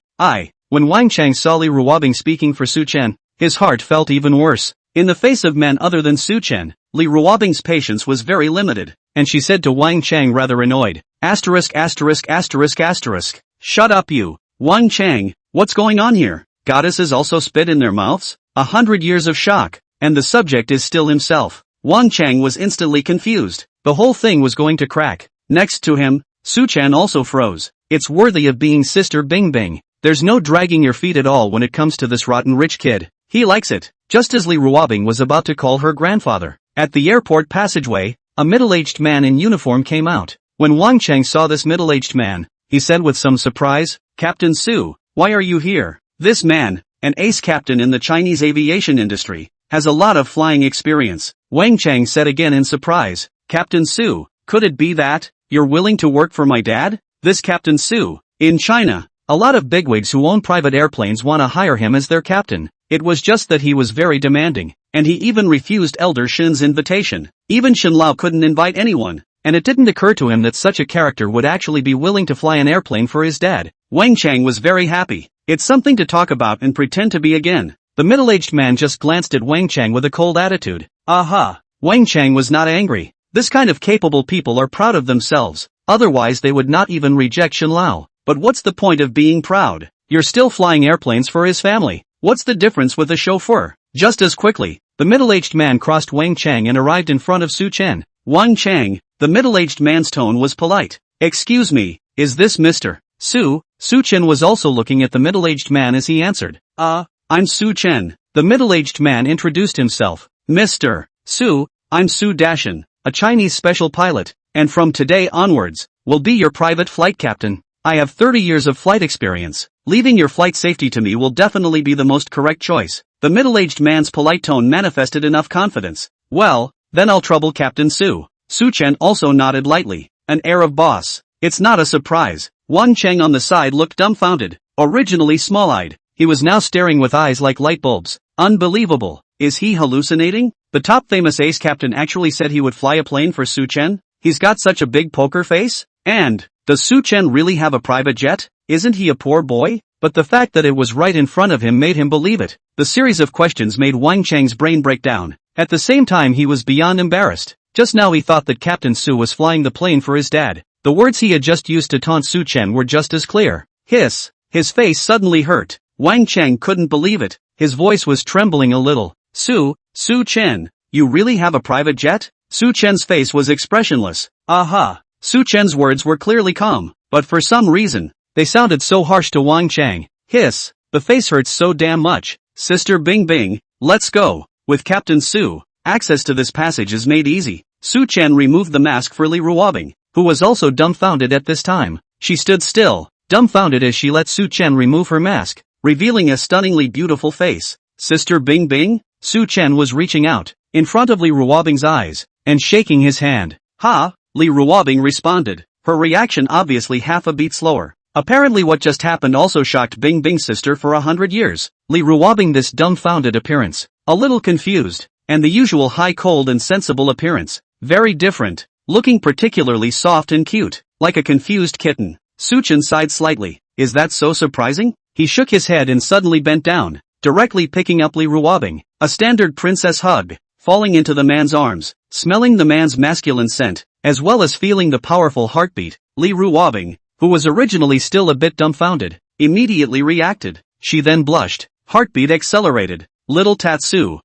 S1: When Wang Chang saw Lee Ruobing speaking for Su Chen, his heart felt even worse. In the face of men other than Su Chen, Lee Ruobing's patience was very limited, and she said to Wang Chang rather annoyed, ********. Shut up you. Wang Chang, what's going on here? Goddesses also spit in their mouths? 100 years of shock, and the subject is still himself. Wang Chang was instantly confused. The whole thing was going to crack. Next to him, Su Chen also froze. It's worthy of being Sister Bing Bing. There's no dragging your feet at all when it comes to this rotten rich kid. He likes it. Just as Lee Ruobing was about to call her grandfather. At the airport passageway, a middle-aged man in uniform came out. When Wang Chang saw this middle-aged man, he said with some surprise, Captain Su, why are you here? This man, an ace captain in the Chinese aviation industry, has a lot of flying experience. Wang Chang said again in surprise, Captain Su, could it be that you're willing to work for my dad? This Captain Su, in China, a lot of bigwigs who own private airplanes want to hire him as their captain. It was just that he was very demanding, and he even refused Elder Shin's invitation. Even Shin Lao couldn't invite anyone, and it didn't occur to him that such a character would actually be willing to fly an airplane for his dad. Wang Chang was very happy. It's something to talk about and pretend to be again. The middle-aged man just glanced at Wang Chang with a cold attitude. Aha! Wang Chang was not angry. This kind of capable people are proud of themselves, otherwise they would not even reject Shin Lao. But what's the point of being proud? You're still flying airplanes for his family. What's the difference with a chauffeur? Just as quickly, the middle-aged man crossed Wang Chang and arrived in front of Su Chen. Wang Chang, the middle-aged man's tone was polite. Excuse me, is this Mr. Su? Su Chen was also looking at the middle-aged man as he answered. I'm Su Chen. The middle-aged man introduced himself. Mr. Su, I'm Su Dashan, a Chinese special pilot. and from today onwards, will be your private flight captain. I have 30 years of flight experience. Leaving your flight safety to me will definitely be the most correct choice. The middle-aged man's polite tone manifested enough confidence. Well, then I'll trouble Captain Su. Su Chen also nodded lightly, an air of boss. It's not a surprise. Wang Cheng on the side looked dumbfounded. Originally small-eyed, he was now staring with eyes like light bulbs. Unbelievable. Is he hallucinating? The top famous ace captain actually said he would fly a plane for Su Chen? He's got such a big poker face? And, does Su Chen really have a private jet? Isn't he a poor boy? But the fact that it was right in front of him made him believe it. The series of questions made Wang Cheng's brain break down. At the same time he was beyond embarrassed. Just now he thought that Captain Su was flying the plane for his dad. The words he had just used to taunt Su Chen were just as clear. Hiss. His face suddenly hurt. Wang Cheng couldn't believe it. His voice was trembling a little. Su Chen, you really have a private jet? Su Chen's face was expressionless. Aha. Su Chen's words were clearly calm, but for some reason, they sounded so harsh to Wang Cheng. Hiss. The face hurts so damn much. Sister Bing Bing, let's go. With Captain Su, access to this passage is made easy. Su Chen removed the mask for Li Ruobing, who was also dumbfounded at this time. She stood still, dumbfounded as she let Su Chen remove her mask, revealing a stunningly beautiful face. Sister Bing Bing? Su Chen was reaching out, in front of Li Ruobing's eyes, and shaking his hand. Ha! Li Ruobing responded, her reaction obviously half a beat slower. Apparently what just happened also shocked Bing Bing's sister for 100 years. Li Ruobing this dumbfounded appearance, a little confused, and the usual high cold and sensible appearance, very different, looking particularly soft and cute, like a confused kitten. Su Chen sighed slightly. Is that so surprising? He shook his head and suddenly bent down, directly picking up Li Ruobing, a standard princess hug, falling into the man's arms, smelling the man's masculine scent, as well as feeling the powerful heartbeat. Li Ruobing, who was originally still a bit dumbfounded, immediately reacted. She then blushed, heartbeat accelerated. Little Tatsu,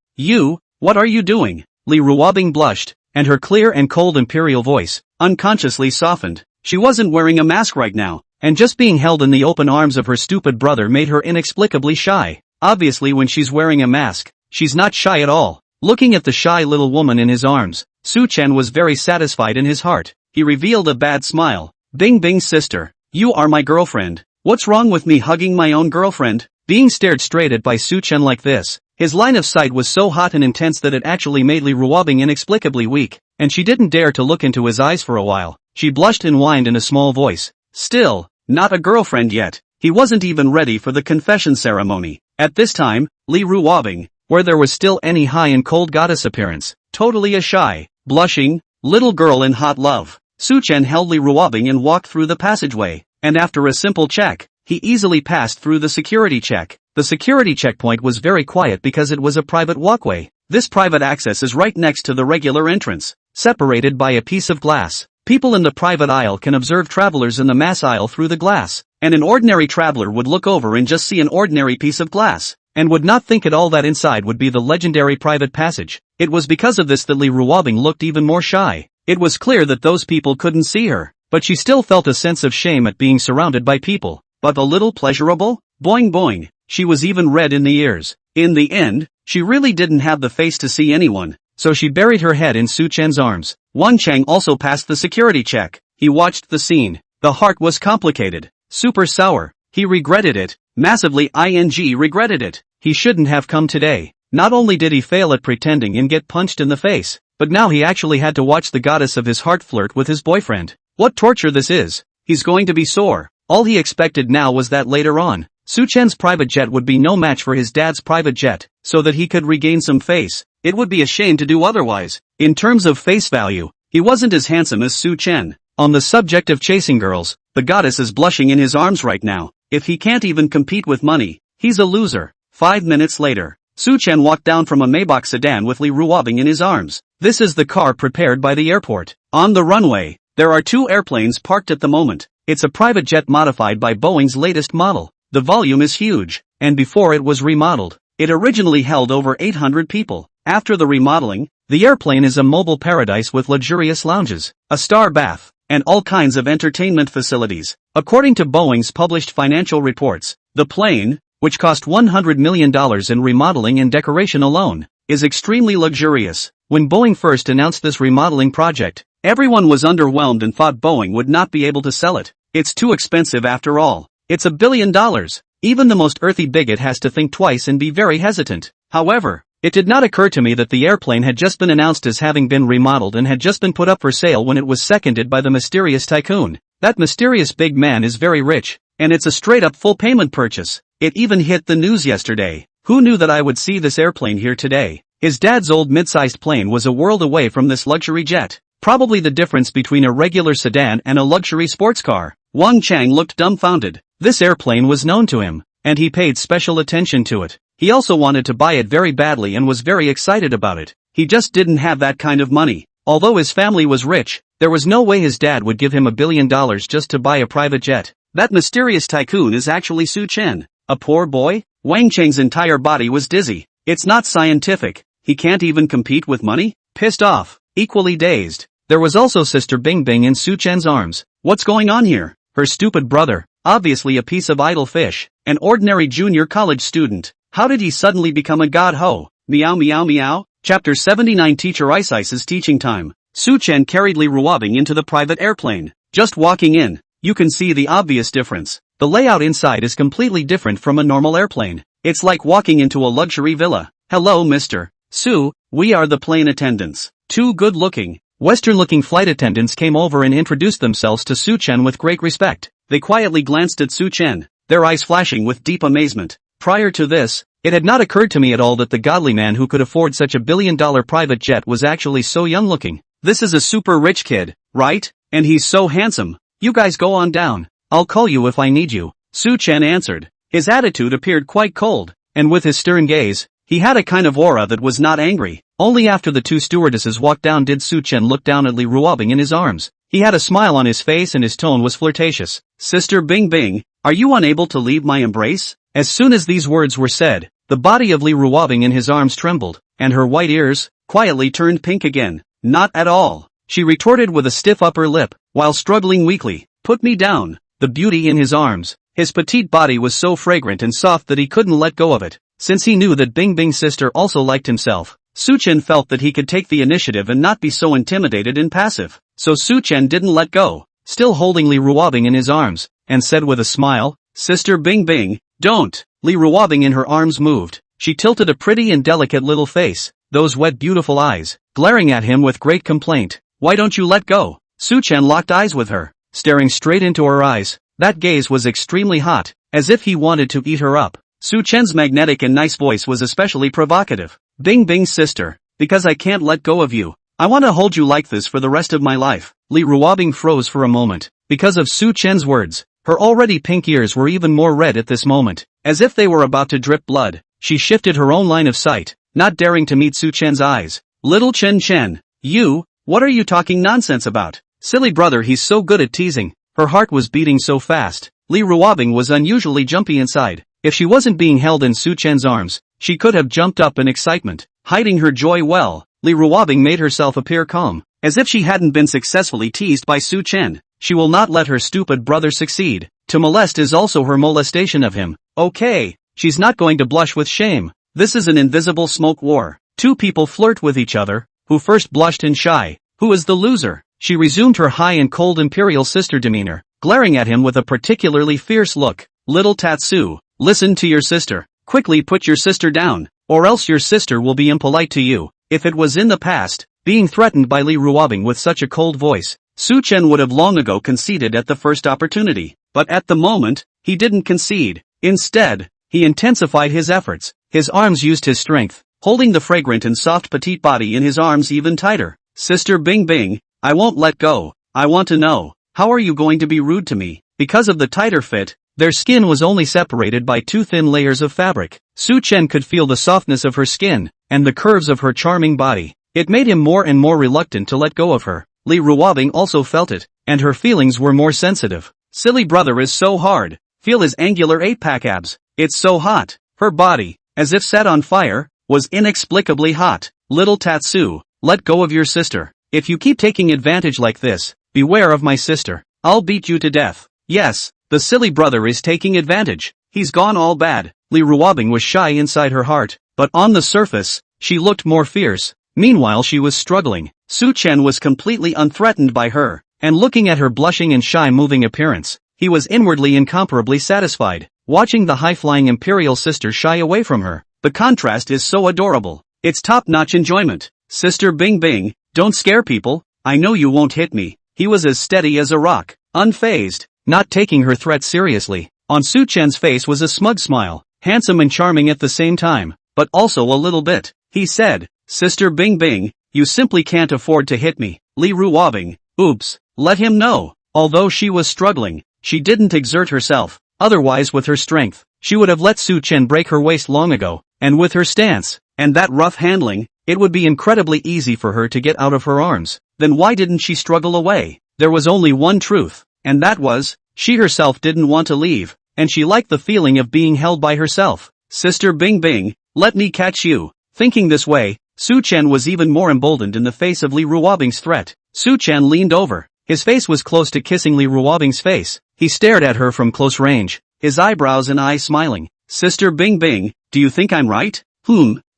S1: what are you doing? Li Ruobing blushed, and her clear and cold imperial voice, unconsciously softened. She wasn't wearing a mask right now, and just being held in the open arms of her stupid brother made her inexplicably shy. Obviously when she's wearing a mask, she's not shy at all. Looking at the shy little woman in his arms, Su Chen was very satisfied in his heart. He revealed a bad smile. Bing Bing's sister, you are my girlfriend. What's wrong with me hugging my own girlfriend? Being stared straight at by Su Chen like this, his line of sight was so hot and intense that it actually made Li Ruobing inexplicably weak, and she didn't dare to look into his eyes for a while. She blushed and whined in a small voice. Still, not a girlfriend yet. He wasn't even ready for the confession ceremony. At this time, Li Ruobing, where there was still any high and cold goddess appearance, totally a shy, blushing, little girl in hot love. Su Chen held Li Ruobing and walked through the passageway, and after a simple check, he easily passed through the security check. The security checkpoint was very quiet because it was a private walkway. This private access is right next to the regular entrance, separated by a piece of glass. People in the private aisle can observe travelers in the mass aisle through the glass, and an ordinary traveler would look over and just see an ordinary piece of glass, and would not think at all that inside would be the legendary private passage. It was because of this that Li Ruobing looked even more shy. It was clear that those people couldn't see her, but she still felt a sense of shame at being surrounded by people, but a little pleasurable? Boing boing. She was even red in the ears. In the end, she really didn't have the face to see anyone, so she buried her head in Su Chen's arms. Wang Cheng also passed the security check. He watched the scene. The heart was complicated, super sour. He regretted it, massively regretted it. He shouldn't have come today. Not only did he fail at pretending and get punched in the face, but now he actually had to watch the goddess of his heart flirt with his boyfriend. What torture this is. He's going to be sore. All he expected now was that later on, Su Chen's private jet would be no match for his dad's private jet, so that he could regain some face. It would be a shame to do otherwise. In terms of face value, he wasn't as handsome as Su Chen. On the subject of chasing girls, the goddess is blushing in his arms right now. If he can't even compete with money, he's a loser. 5 minutes later, Su Chen walked down from a Maybach sedan with Li Ruobing in his arms. This is the car prepared by the airport. On the runway, there are 2 airplanes parked at the moment. It's a private jet modified by Boeing's latest model. The volume is huge, and before it was remodeled, it originally held over 800 people. After the remodeling, the airplane is a mobile paradise with luxurious lounges, a star bath, and all kinds of entertainment facilities. According to Boeing's published financial reports, the plane, which cost $100 million in remodeling and decoration alone, is extremely luxurious. When Boeing first announced this remodeling project, Everyone was underwhelmed and thought Boeing would not be able to sell it. It's too expensive after all. It's $1 billion. Even the most earthy bigot has to think twice and be very hesitant. However, it did not occur to me that the airplane had just been announced as having been remodeled and had just been put up for sale when it was seconded by the mysterious tycoon. That mysterious big man is very rich, and it's a straight-up full payment purchase. It even hit the news yesterday. Who knew that I would see this airplane here today? His dad's old mid-sized plane was a world away from this luxury jet. Probably the difference between a regular sedan and a luxury sports car. Wang Chang looked dumbfounded. This airplane was known to him, and he paid special attention to it. He also wanted to buy it very badly and was very excited about it. He just didn't have that kind of money. Although his family was rich, there was no way his dad would give him $1 billion just to buy a private jet. That mysterious tycoon is actually Su Chen. A poor boy? Wang Cheng's entire body was dizzy. It's not scientific. He can't even compete with money? Pissed off. Equally dazed. There was also Sister Bing Bing in Su Chen's arms. What's going on here? Her stupid brother, obviously a piece of idle fish, an ordinary junior college student. How did he suddenly become a god ho? Meow meow meow. Chapter 79 Teacher Ice's teaching time. Su Chen carried Li Ruobing into the private airplane. Just walking in, you can see the obvious difference. The layout inside is completely different from a normal airplane. It's like walking into a luxury villa. Hello Mr. Su, we are the plane attendants. Two good-looking, Western-looking flight attendants came over and introduced themselves to Su Chen with great respect. They quietly glanced at Su Chen, their eyes flashing with deep amazement. Prior to this, it had not occurred to me at all that the godly man who could afford such $1 billion private jet was actually so young-looking. This is a super rich kid, right? And he's so handsome. You guys go on down. I'll call you if I need you. Su Chen answered. His attitude appeared quite cold, and with his stern gaze, he had a kind of aura that was not angry. Only after the two stewardesses walked down did Su Chen look down at Li Ruobing in his arms. He had a smile on his face and his tone was flirtatious. Sister Bing Bing, are you unable to leave my embrace? As soon as these words were said, the body of Li Ruobing in his arms trembled, and her white ears, quietly turned pink again. Not at all. She retorted with a stiff upper lip, while struggling weakly. Put me down. The beauty in his arms. His petite body was so fragrant and soft that he couldn't let go of it. Since he knew that Bing Bing's sister also liked himself, Su Chen felt that he could take the initiative and not be so intimidated and passive. So Su Chen didn't let go, still holding Li Ruobing in his arms, and said with a smile, Sister Bing Bing, don't. Li Ruobing in her arms moved. She tilted a pretty and delicate little face, those wet beautiful eyes, glaring at him with great complaint. Why don't you let go? Su Chen locked eyes with her, staring straight into her eyes. That gaze was extremely hot, as if he wanted to eat her up. Su Chen's magnetic and nice voice was especially provocative. Bing Bing's sister, because I can't let go of you. I want to hold you like this for the rest of my life. Li Ruobing froze for a moment, because of Su Chen's words. Her already pink ears were even more red at this moment, as if they were about to drip blood. She shifted her own line of sight, not daring to meet Su Chen's eyes. Little Chen, you, what are you talking nonsense about? Silly brother, he's so good at teasing. Her heart was beating so fast. Li Ruobing was unusually jumpy inside. If she wasn't being held in Su Chen's arms, she could have jumped up in excitement. Hiding her joy well, Li Ruobing made herself appear calm, as if she hadn't been successfully teased by Su Chen. She will not let her stupid brother succeed. To molest is also her molestation of him. Okay, she's not going to blush with shame. This is an invisible smoke war. Two people flirt with each other. Who first blushed and shy? Who is the loser? She resumed her high and cold imperial sister demeanor, glaring at him with a particularly fierce look. Little Tatsu, listen to your sister. Quickly put your sister down, or else your sister will be impolite to you. If it was in the past, being threatened by Li Ruobing with such a cold voice, Su Chen would have long ago conceded at the first opportunity. But at the moment, he didn't concede. Instead, he intensified his efforts. His arms used his strength, holding the fragrant and soft petite body in his arms even tighter. Sister Bing Bing, I won't let go. I want to know, how are you going to be rude to me? Because of the tighter fit, their skin was only separated by two thin layers of fabric. Su Chen could feel the softness of her skin, and the curves of her charming body. It made him more and more reluctant to let go of her. Li Ruobing also felt it, and her feelings were more sensitive. Silly brother is so hard. Feel his angular 8-pack abs. It's so hot. Her body, as if set on fire, was inexplicably hot. Little Tatsu, let go of your sister. If you keep taking advantage like this, beware of my sister. I'll beat you to death. Yes, the silly brother is taking advantage. He's gone all bad. Li Ruobing was shy inside her heart, but on the surface, she looked more fierce. Meanwhile she was struggling. Su Chen was completely unthreatened by her, and looking at her blushing and shy moving appearance, he was inwardly incomparably satisfied. Watching the high-flying imperial sister shy away from her, the contrast is so adorable. It's top-notch enjoyment. Sister Bing Bing, don't scare people, I know you won't hit me. He was as steady as a rock, unfazed, not taking her threat seriously. On Su Chen's face was a smug smile, handsome and charming at the same time, but also a little bit. He said, Sister Bing Bing, you simply can't afford to hit me. Li Ruobing, oops, let him know. Although she was struggling, she didn't exert herself. Otherwise with her strength, she would have let Su Chen break her waist long ago, and with her stance, and that rough handling, it would be incredibly easy for her to get out of her arms. Then why didn't she struggle away? There was only one truth, and that was, she herself didn't want to leave, and she liked the feeling of being held by herself. Sister Bing Bing, let me catch you. Thinking this way, Su Chen was even more emboldened in the face of Li Ruobing's threat. Su Chen leaned over. His face was close to kissing Li Ruobing's face. He stared at her from close range, his eyebrows and eyes smiling. Sister Bing Bing, do you think I'm right?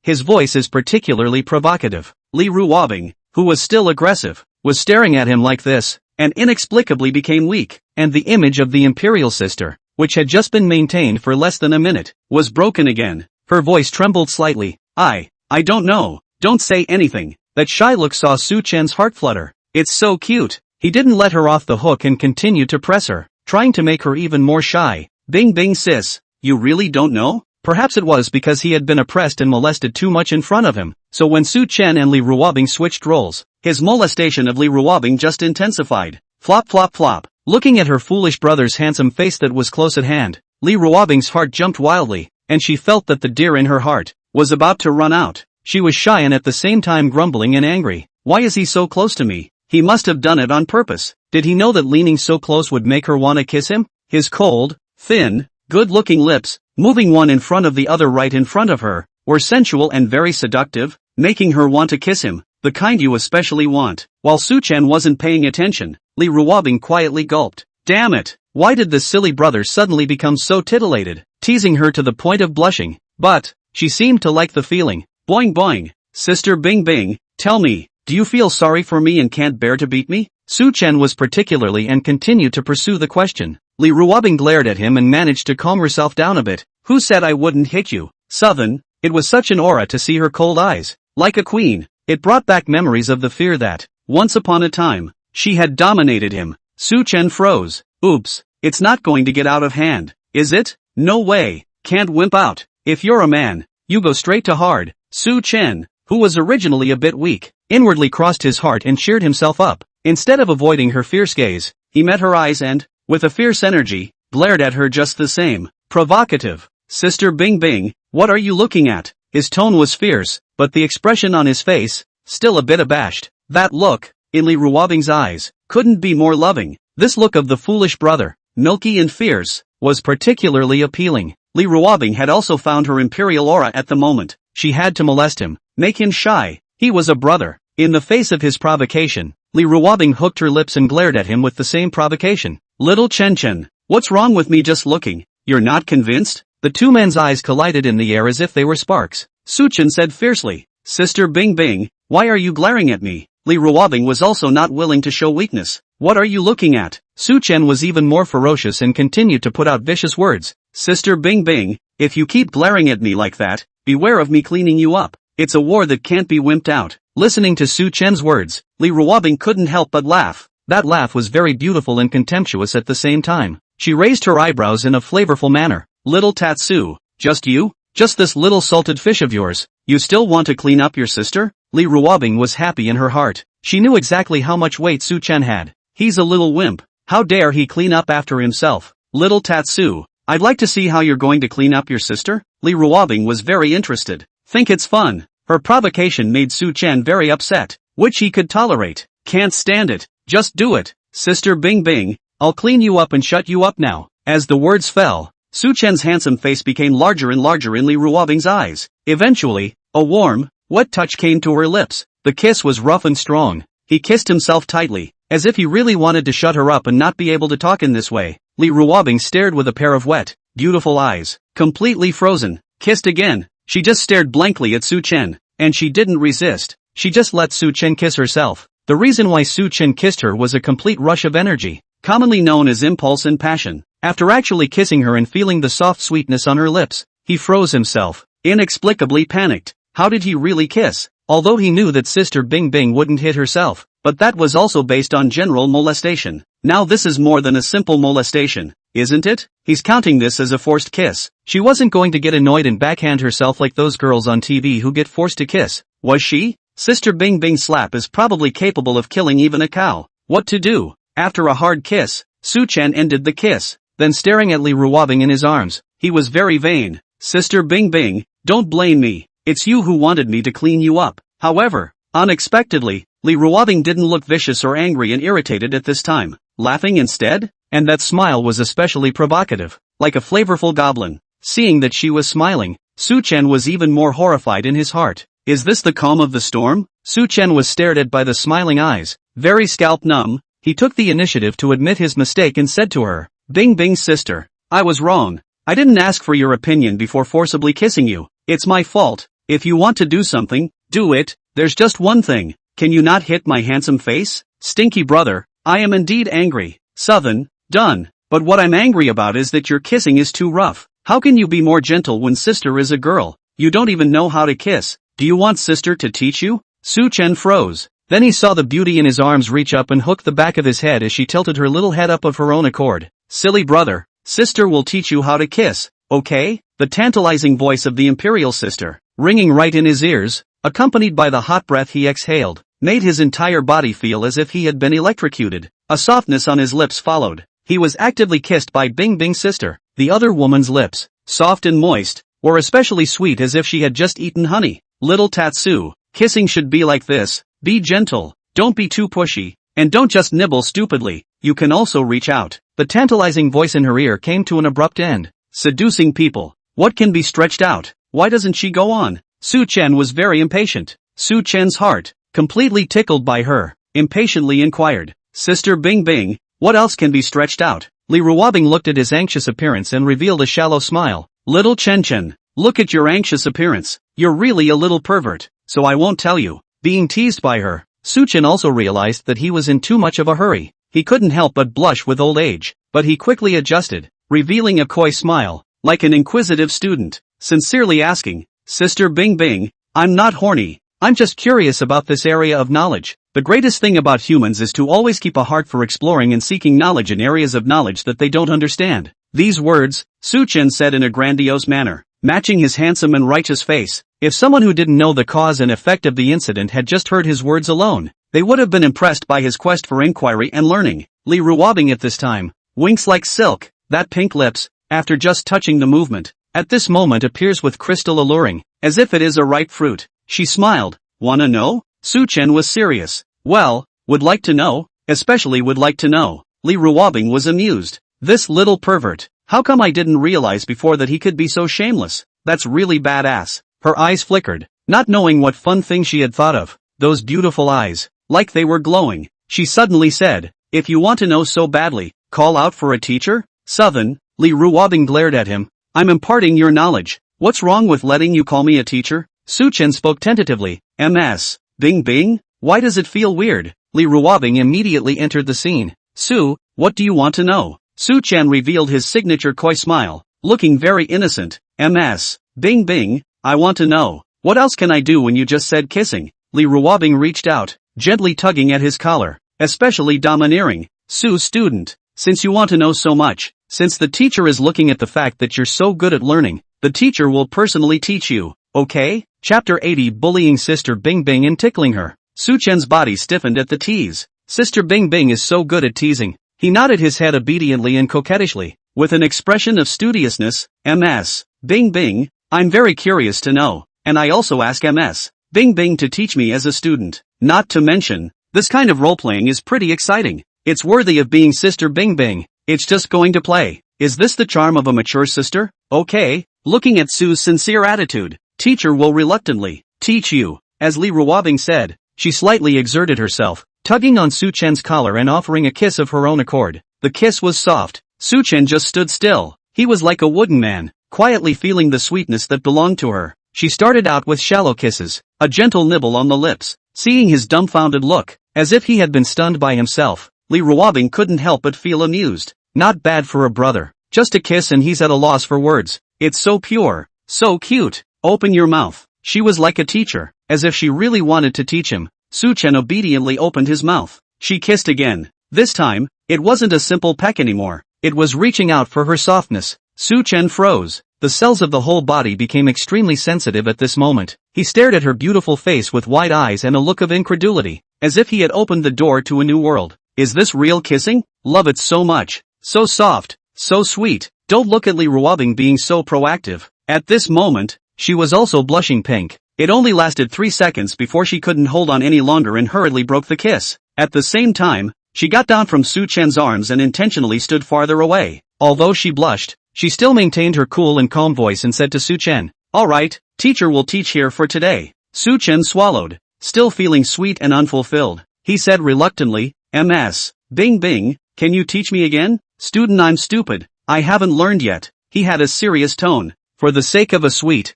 S1: His voice is particularly provocative. Li Ruobing, who was still aggressive, was staring at him like this, and inexplicably became weak, and the image of the imperial sister, which had just been maintained for less than a minute, was broken again. Her voice trembled slightly. I don't know, don't say anything. That shy look saw Su Chen's heart flutter. It's so cute. He didn't let her off the hook and continued to press her, trying to make her even more shy. Bing Bing sis, you really don't know? Perhaps it was because he had been oppressed and molested too much in front of him, so when Su Chen and Li Ruobing switched roles, his molestation of Li Ruobing just intensified. Flop flop flop. Looking at her foolish brother's handsome face that was close at hand, Li Ruobing's heart jumped wildly, and she felt that the deer in her heart was about to run out. She was shy and at the same time grumbling and angry. Why is he so close to me? He must have done it on purpose. Did he know that leaning so close would make her want to kiss him? His cold, thin, good-looking lips, moving one in front of the other right in front of her, were sensual and very seductive, making her want to kiss him, the kind you especially want. While Su Chen wasn't paying attention, Li Ruobing quietly gulped. Damn it! Why did this silly brother suddenly become so titillated, teasing her to the point of blushing? But she seemed to like the feeling. Boing boing. Sister Bing Bing, tell me, do you feel sorry for me and can't bear to beat me? Su Chen was particularly and continued to pursue the question. Li Ruobing glared at him and managed to calm herself down a bit. Who said I wouldn't hit you? Southern. It was such an aura to see her cold eyes. Like a queen. It brought back memories of the fear that, once upon a time, she had dominated him. Su Chen froze. Oops, it's not going to get out of hand, is it? No way. Can't wimp out. If you're a man, you go straight to hard. Su Chen, who was originally a bit weak, inwardly crossed his heart and cheered himself up. Instead of avoiding her fierce gaze, he met her eyes and, with a fierce energy, glared at her just the same. Provocative. Sister Bing Bing, what are you looking at? His tone was fierce, but the expression on his face, still a bit abashed. That look, in Li Ruobing's eyes, couldn't be more loving. This look of the foolish brother, milky and fierce, was particularly appealing. Li Ruobing had also found her imperial aura at the moment. She had to molest him, make him shy. He was a brother. In the face of his provocation, Li Ruobing hooked her lips and glared at him with the same provocation. Little Chen Chen, what's wrong with me just looking? You're not convinced? The two men's eyes collided in the air as if they were sparks. Su Chen said fiercely, Sister Bing Bing, why are you glaring at me? Li Ruobing was also not willing to show weakness. What are you looking at? Su Chen was even more ferocious and continued to put out vicious words. Sister Bing Bing, if you keep glaring at me like that, beware of me cleaning you up. It's a war that can't be wimped out. Listening to Su Chen's words, Li Ruobing couldn't help but laugh. That laugh was very beautiful and contemptuous at the same time. She raised her eyebrows in a flavorful manner. Little Tatsu, just you? Just this little salted fish of yours? You still want to clean up your sister? Li Ruobing was happy in her heart. She knew exactly how much weight Su Chen had. He's a little wimp. How dare he clean up after himself? Little Tatsu, I'd like to see how you're going to clean up your sister? Li Ruobing was very interested. Think it's fun. Her provocation made Su Chen very upset, which he could tolerate. Can't stand it. Just do it. Sister Bing Bing, I'll clean you up and shut you up now. As the words fell, Su Chen's handsome face became larger and larger in Li Ruobing's eyes. Eventually, a warm, wet touch came to her lips. The kiss was rough and strong. He kissed himself tightly, as if he really wanted to shut her up and not be able to talk in this way. Li Ruobing stared with a pair of wet, beautiful eyes, completely frozen. Kissed again. She just stared blankly at Su Chen, and she didn't resist. she just let Su Chen kiss herself. The reason why Su Chen kissed her was a complete rush of energy, commonly known as impulse and passion. After actually kissing her and feeling the soft sweetness on her lips, he froze himself, inexplicably panicked. How did he really kiss? Although he knew that Sister Bing Bing wouldn't hit herself, but that was also based on general molestation. Now this is more than a simple molestation, isn't it? He's counting this as a forced kiss. She wasn't going to get annoyed and backhand herself like those girls on TV who get forced to kiss, was she? Sister Bing Bing's slap is probably capable of killing even a cow. What to do? After a hard kiss, Su Chen ended the kiss, then staring at Li Ruobing in his arms, he was very vain. Sister Bing Bing, don't blame me. It's you who wanted me to clean you up. However, unexpectedly, Li Ruobing didn't look vicious or angry and irritated at this time, laughing instead, and that smile was especially provocative, like a flavorful goblin. Seeing that she was smiling, Su Chen was even more horrified in his heart. Is this the calm of the storm? Su Chen was stared at by the smiling eyes, very scalp numb. He took the initiative to admit his mistake and said to her, Bing Bing's sister, I was wrong. I didn't ask for your opinion before forcibly kissing you. It's my fault. If you want to do something, do it. There's just one thing. Can you not hit my handsome face? Stinky brother, I am indeed angry. Southern, done. But what I'm angry about is that your kissing is too rough. How can you be more gentle when sister is a girl? You don't even know how to kiss. Do you want sister to teach you? Su Chen froze. Then he saw the beauty in his arms reach up and hook the back of his head as she tilted her little head up of her own accord. Silly brother, sister will teach you how to kiss, okay? The tantalizing voice of the imperial sister, ringing right in his ears, accompanied by the hot breath he exhaled, made his entire body feel as if he had been electrocuted. A softness on his lips followed. He was actively kissed by Bing Bing's sister. The other woman's lips, soft and moist, were especially sweet as if she had just eaten honey. Little Tatsu, kissing should be like this. Be gentle, don't be too pushy, and don't just nibble stupidly. You can also reach out. The tantalizing voice in her ear came to an abrupt end. Seducing people. What can be stretched out? Why doesn't she go on? Su Chen was very impatient. Su Chen's heart, completely tickled by her, impatiently inquired, Sister Bing Bing, what else can be stretched out? Li Ruobing looked at his anxious appearance and revealed a shallow smile. Little Chen, look at your anxious appearance. You're really a little pervert, so I won't tell you. Being teased by her, Su Chen also realized that he was in too much of a hurry. He couldn't help but blush with old age, but he quickly adjusted, revealing a coy smile, like an inquisitive student, sincerely asking, Sister Bing Bing, I'm not horny, I'm just curious about this area of knowledge. The greatest thing about humans is to always keep a heart for exploring and seeking knowledge in areas of knowledge that they don't understand. These words, Su Chen said in a grandiose manner, matching his handsome and righteous face. If someone who didn't know the cause and effect of the incident had just heard his words alone, they would have been impressed by his quest for inquiry and learning. Li Ruobing at this time, winks like silk, that pink lips, after just touching the movement, at this moment appears with crystal alluring, as if it is a ripe fruit. She smiled. Wanna know? Su Chen was serious. Well, would like to know, especially would like to know. Li Ruobing was amused. This little pervert, how come I didn't realize before that he could be so shameless? That's really badass. Her eyes flickered, not knowing what fun thing she had thought of. Those beautiful eyes, like they were glowing. She suddenly said, if you want to know so badly, call out for a teacher? Southern, Li Ruobing glared at him. I'm imparting your knowledge. What's wrong with letting you call me a teacher? Su Chen spoke tentatively. Ms. Bing Bing? Why does it feel weird? Li Ruobing immediately entered the scene. Su, what do you want to know? Su Chen revealed his signature coy smile, looking very innocent. Ms. Bing Bing, I want to know, what else can I do when you just said kissing? Li Ruobing reached out, gently tugging at his collar, especially domineering. Su student, since you want to know so much, since the teacher is looking at the fact that you're so good at learning, the teacher will personally teach you, okay? Chapter 80 Bullying Sister Bing Bing and tickling her. Su Chen's body stiffened at the tease. Sister Bing Bing is so good at teasing. He nodded his head obediently and coquettishly, with an expression of studiousness. Ms. Bing Bing, I'm very curious to know, and I also ask Ms. Bing Bing to teach me as a student. Not to mention, this kind of role-playing is pretty exciting. It's worthy of being Sister Bing Bing. It's just going to play. Is this the charm of a mature sister? Okay. Looking at Su's sincere attitude, teacher will reluctantly teach you. As Li Ruobing said, she slightly exerted herself, tugging on Su Chen's collar and offering a kiss of her own accord. The kiss was soft. Su Chen just stood still. He was like a wooden man, quietly feeling the sweetness that belonged to her. She started out with shallow kisses, a gentle nibble on the lips. Seeing his dumbfounded look, as if he had been stunned by himself, Lee Ruobing couldn't help but feel amused. Not bad for a brother. Just a kiss and he's at a loss for words. It's so pure, so cute. Open your mouth. She was like a teacher, as if she really wanted to teach him. Su-chen obediently opened his mouth. She kissed again. This time, it wasn't a simple peck anymore. It was reaching out for her softness. Su-chen froze. The cells of the whole body became extremely sensitive at this moment. He stared at her beautiful face with wide eyes and a look of incredulity, as if he had opened the door to a new world. Is this real kissing? Love it so much. So soft, so sweet. Don't look at Lee Ruobing being so proactive. At this moment, she was also blushing pink. It only lasted 3 seconds before she couldn't hold on any longer and hurriedly broke the kiss. At the same time, she got down from Su-chen's arms and intentionally stood farther away. Although she blushed, she still maintained her cool and calm voice and said to Su-chen, "Alright, teacher will teach here for today." Su-chen swallowed, still feeling sweet and unfulfilled. He said reluctantly, "Ms. Bing Bing, can you teach me again?" "Student, I'm stupid. I haven't learned yet." He had a serious tone. For the sake of a sweet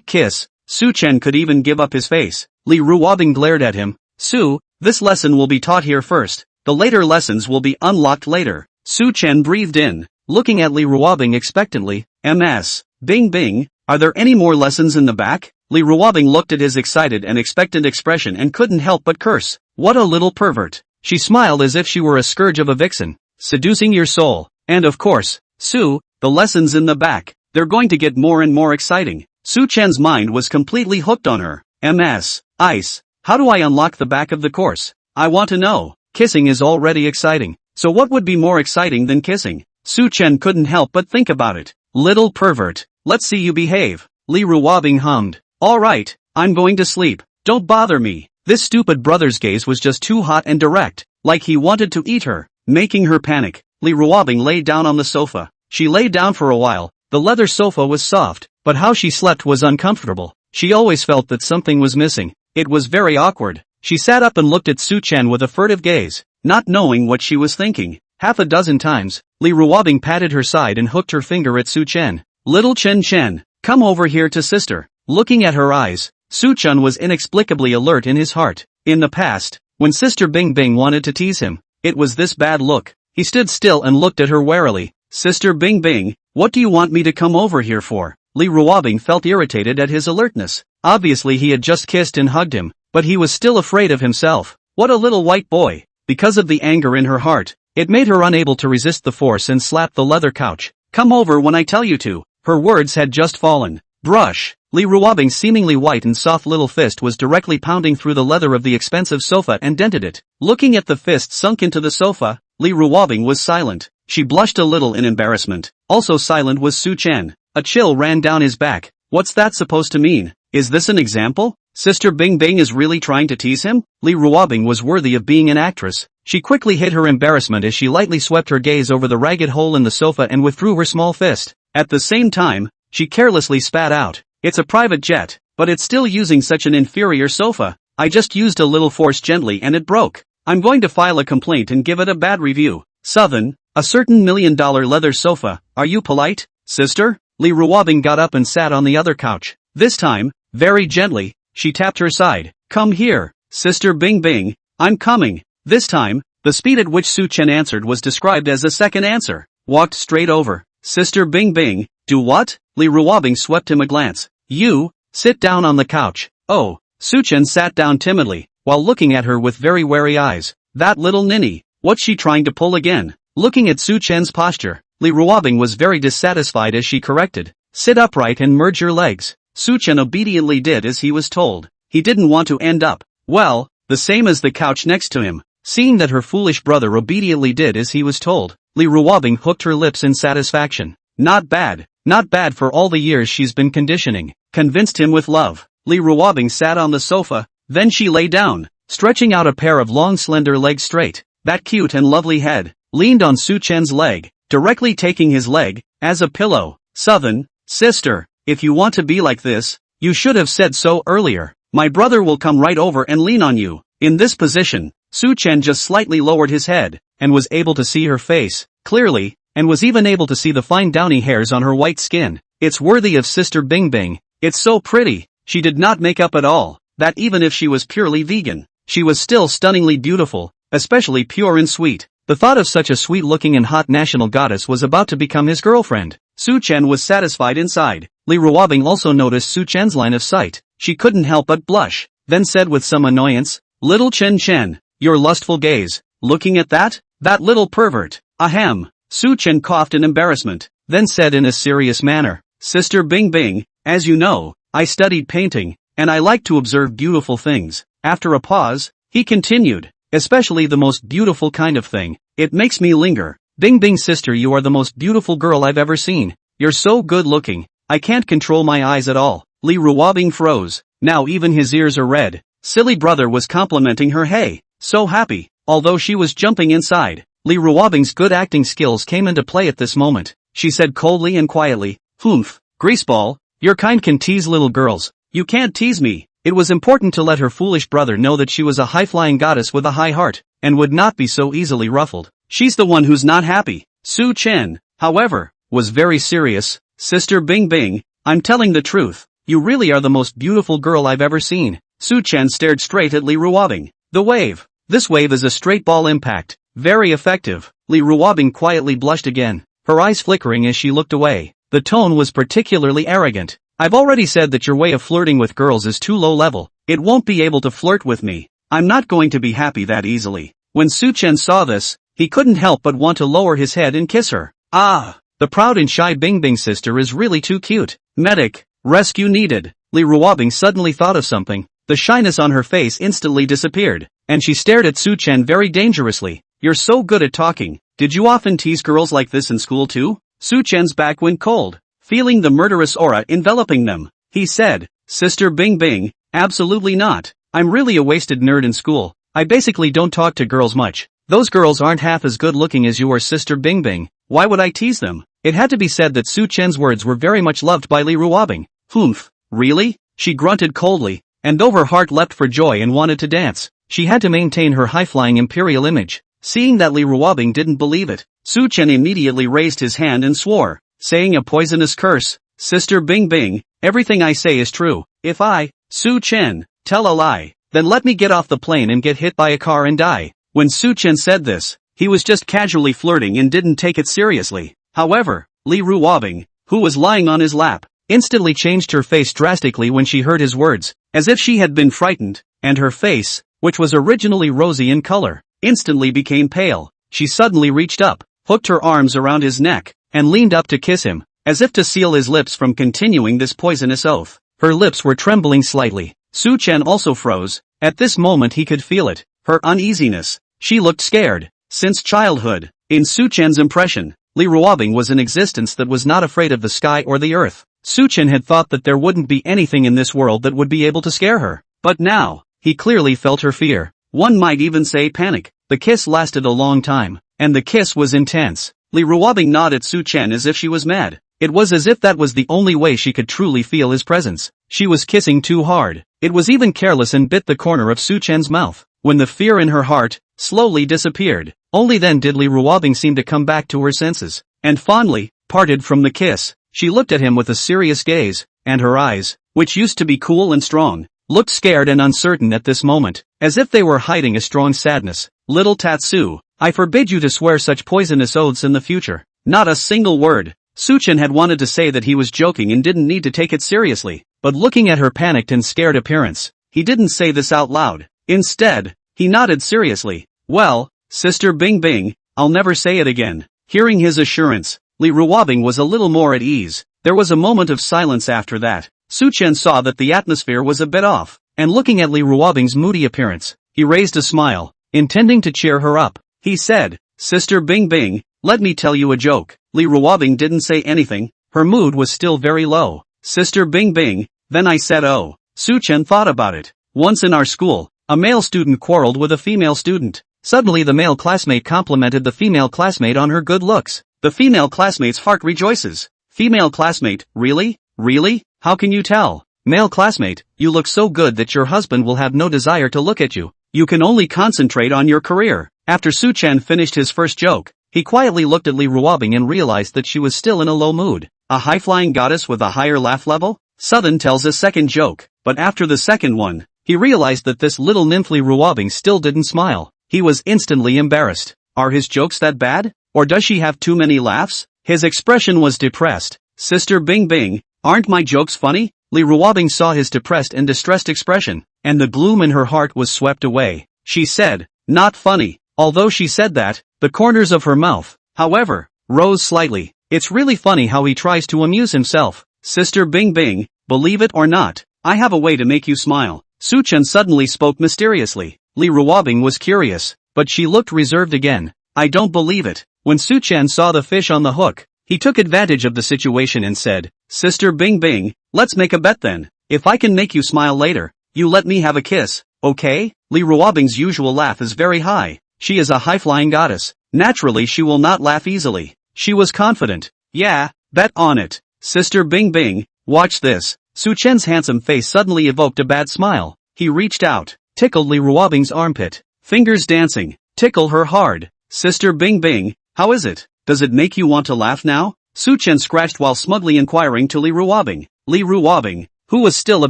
S1: kiss, Su-chen could even give up his face. Lee Ruobing glared at him. "Su, this lesson will be taught here first. The later lessons will be unlocked later." Su-chen breathed in, looking at Lee Ruobing expectantly. "Ms. Bing Bing, are there any more lessons in the back?" Lee Ruobing looked at his excited and expectant expression and couldn't help but curse. What a little pervert. She smiled as if she were a scourge of a vixen, seducing your soul. "And of course, Su, the lessons in the back, they're going to get more and more exciting." Su-chen's mind was completely hooked on her. "Ms. Ice, how do I unlock the back of the course? I want to know." Kissing is already exciting, so what would be more exciting than kissing? Su-chen couldn't help but think about it. "Little pervert, let's see you behave." Lee Ruobing hummed. "Alright, I'm going to sleep. Don't bother me." This stupid brother's gaze was just too hot and direct, like he wanted to eat her, making her panic. Lee Ruobing lay down on the sofa. She lay down for a while. The leather sofa was soft, but how she slept was uncomfortable. She always felt that something was missing. It was very awkward. She sat up and looked at Su-chen with a furtive gaze, not knowing what she was thinking. Half a dozen times, Lee Ruobing patted her side and hooked her finger at Su-chen. "Little Chen, come over here to sister." Looking at her eyes, Su-chen was inexplicably alert in his heart. In the past, when Sister Bing Bing wanted to tease him, it was this bad look. He stood still and looked at her warily. "Sister Bing Bing, what do you want me to come over here for?" Lee Ruobing felt irritated at his alertness. Obviously he had just kissed and hugged him, but he was still afraid of himself. What a little white boy. Because of the anger in her heart, it made her unable to resist the force and slapped the leather couch. "Come over when I tell you to." Her words had just fallen. Brush. Lee Ruobing's seemingly white and soft little fist was directly pounding through the leather of the expensive sofa and dented it. Looking at the fist sunk into the sofa, Lee Ruobing was silent. She blushed a little in embarrassment. Also silent was Su-chen. A chill ran down his back. What's that supposed to mean? Is this an example? Sister Bing Bing is really trying to tease him? Lee Ruobing was worthy of being an actress. She quickly hid her embarrassment as she lightly swept her gaze over the ragged hole in the sofa and withdrew her small fist. At the same time, she carelessly spat out. "It's a private jet, but it's still using such an inferior sofa. I just used a little force gently and it broke. I'm going to file a complaint and give it a bad review." "7, a certain $1 million leather sofa, are you polite, sister?" Lee Ruobing got up and sat on the other couch. This time, very gently, she tapped her side. "Come here, Sister Bing Bing, I'm coming." This time, the speed at which Su-chen answered was described as a second answer. Walked straight over. "Sister Bing Bing, do what?" Lee Ruobing swept him a glance. "You, sit down on the couch." "Oh." Su-chen sat down timidly, while looking at her with very wary eyes. That little ninny, what's she trying to pull again? Looking at Su-chen's posture, Lee Ruobing was very dissatisfied as she corrected. "Sit upright and merge your legs." Su-chen obediently did as he was told. He didn't want to end up, well, the same as the couch next to him. Seeing that her foolish brother obediently did as he was told, Lee Ruobing hooked her lips in satisfaction. Not bad for all the years she's been conditioning. Convinced him with love. Lee Ruobing sat on the sofa, then she lay down, stretching out a pair of long slender legs straight. That cute and lovely head leaned on Su-chen's leg, directly taking his leg as a pillow. "7, sister, if you want to be like this, you should have said so earlier. My brother will come right over and lean on you." In this position, Su-chen just slightly lowered his head, and was able to see her face clearly, and was even able to see the fine downy hairs on her white skin. "It's worthy of Sister Bing Bing, It's so pretty. She did not make up at all, that even if she was purely vegan, she was still stunningly beautiful, especially pure and sweet. The thought of such a sweet-looking and hot national goddess was about to become his girlfriend. Su Chen was satisfied inside. Li Ruobing also noticed Su Chen's line of sight. She couldn't help but blush, then said with some annoyance, "Little Chen, your lustful gaze. Looking at that? That little pervert. Ahem." Su Chen coughed in embarrassment, then said in a serious manner, "Sister Bing Bing, as you know, I studied painting, and I like to observe beautiful things." After a pause, he continued, "Especially the most beautiful kind of thing. It makes me linger. Bing Bing sister, you are the most beautiful girl I've ever seen. You're so good looking, I can't control my eyes at all." Li Ruobing froze. Now even his ears are red. Silly brother was complimenting her. Hey, so happy. Although she was jumping inside, Li Ruobing's good acting skills came into play at this moment. She said coldly and quietly, "Humph, greaseball, your kind can tease little girls. You can't tease me." It was important to let her foolish brother know that she was a high-flying goddess with a high heart, and would not be so easily ruffled. She's the one who's not happy. Su Chen, however, was very serious. "Sister Bing Bing, I'm telling the truth. You really are the most beautiful girl I've ever seen." Su Chen stared straight at Li Ruobing. "The wave. This wave is a straight ball impact. Very effective." Li Ruobing quietly blushed again, her eyes flickering as she looked away. The tone was particularly arrogant. "I've already said that your way of flirting with girls is too low level. It won't be able to flirt with me. I'm not going to be happy that easily." When Su Chen saw this, he couldn't help but want to lower his head and kiss her. "Ah, the proud and shy Bing Bing sister is really too cute. Medic, rescue needed." Li Ruobing suddenly thought of something. The shyness on her face instantly disappeared, and she stared at Su Chen very dangerously. "You're so good at talking. Did you often tease girls like this in school too?" Su Chen's back went cold, feeling the murderous aura enveloping them. He said, "Sister Bing Bing, absolutely not. I'm really a wasted nerd in school. I basically don't talk to girls much. Those girls aren't half as good looking as you or Sister Bing Bing. Why would I tease them?" It had to be said that Su Chen's words were very much loved by Li Ruobing. "Humph, really?" She grunted coldly, and though her heart leapt for joy and wanted to dance, she had to maintain her high-flying imperial image. Seeing that Li Ruobing didn't believe it, Su Chen immediately raised his hand and swore, saying a poisonous curse, "Sister Bing Bing, everything I say is true. If I, Su Chen, tell a lie, then let me get off the plane and get hit by a car and die." When Su Chen said this, he was just casually flirting and didn't take it seriously. However, Li Ruobing, who was lying on his lap, instantly changed her face drastically when she heard his words, as if she had been frightened, and her face, which was originally rosy in color, instantly became pale. She suddenly reached up, hooked her arms around his neck, and leaned up to kiss him, as if to seal his lips from continuing this poisonous oath. Her lips were trembling slightly. Su Chen also froze. At this moment he could feel it, her uneasiness. She looked scared. Since childhood, in Su Chen's impression, Li Ruobing was an existence that was not afraid of the sky or the earth. Su Chen had thought that there wouldn't be anything in this world that would be able to scare her. But now, he clearly felt her fear. One might even say panic. The kiss lasted a long time, and the kiss was intense. Li Ruobing nodded at Su Chen as if she was mad. It was as if that was the only way she could truly feel his presence. She was kissing too hard. It was even careless and bit the corner of Su Chen's mouth. When the fear in her heart slowly disappeared, only then did Li Ruobing seem to come back to her senses, and fondly parted from the kiss. She looked at him with a serious gaze, and her eyes, which used to be cool and strong, looked scared and uncertain at this moment, as if they were hiding a strong sadness. "Little Tatsu, I forbid you to swear such poisonous oaths in the future." Not a single word. Su Chen had wanted to say that he was joking and didn't need to take it seriously, but looking at her panicked and scared appearance, he didn't say this out loud. Instead, he nodded seriously. "Well, Sister Bing Bing, I'll never say it again." Hearing his assurance, Li Ruobing was a little more at ease. There was a moment of silence after that. Su Chen saw that the atmosphere was a bit off, and looking at Li Ruobing's moody appearance, he raised a smile, intending to cheer her up. He said, "Sister Bing Bing, let me tell you a joke." Li Ruobing didn't say anything. Her mood was still very low. "Sister Bing Bing, then I said oh." Su Chen thought about it. "Once in our school, a male student quarreled with a female student. Suddenly the male classmate complimented the female classmate on her good looks. The female classmate's heart rejoices. Female classmate, really? Really? How can you tell? Male classmate, you look so good that your husband will have no desire to look at you. You can only concentrate on your career." After Su Chen finished his first joke, he quietly looked at Li Ruobing and realized that she was still in a low mood. A high-flying goddess with a higher laugh level? Southern tells a second joke, but after the second one, he realized that this little nymph Li Ruobing still didn't smile. He was instantly embarrassed. Are his jokes that bad? Or does she have too many laughs? His expression was depressed. Sister Bing Bing, aren't my jokes funny? Li Ruobing saw his depressed and distressed expression, and the gloom in her heart was swept away. She said, not funny. Although she said that, the corners of her mouth, however, rose slightly. It's really funny how he tries to amuse himself. Sister Bing Bing, believe it or not, I have a way to make you smile. Suchen suddenly spoke mysteriously. Li Ruobing was curious, but she looked reserved again. I don't believe it. When Suchen saw the fish on the hook, he took advantage of the situation and said, Sister Bing Bing, let's make a bet then. If I can make you smile later, you let me have a kiss, okay? Li Ruobing's usual laugh is very high. She is a high-flying goddess. Naturally she will not laugh easily. She was confident. Yeah, bet on it. Sister Bing Bing, watch this. Suchen's handsome face suddenly evoked a bad smile. He reached out, tickled Li Ruobing's armpit. Fingers dancing. Tickle her hard. Sister Bing Bing, how is it? Does it make you want to laugh now? Suchen scratched while smugly inquiring to Li Ruobing. Li Ruobing, who was still a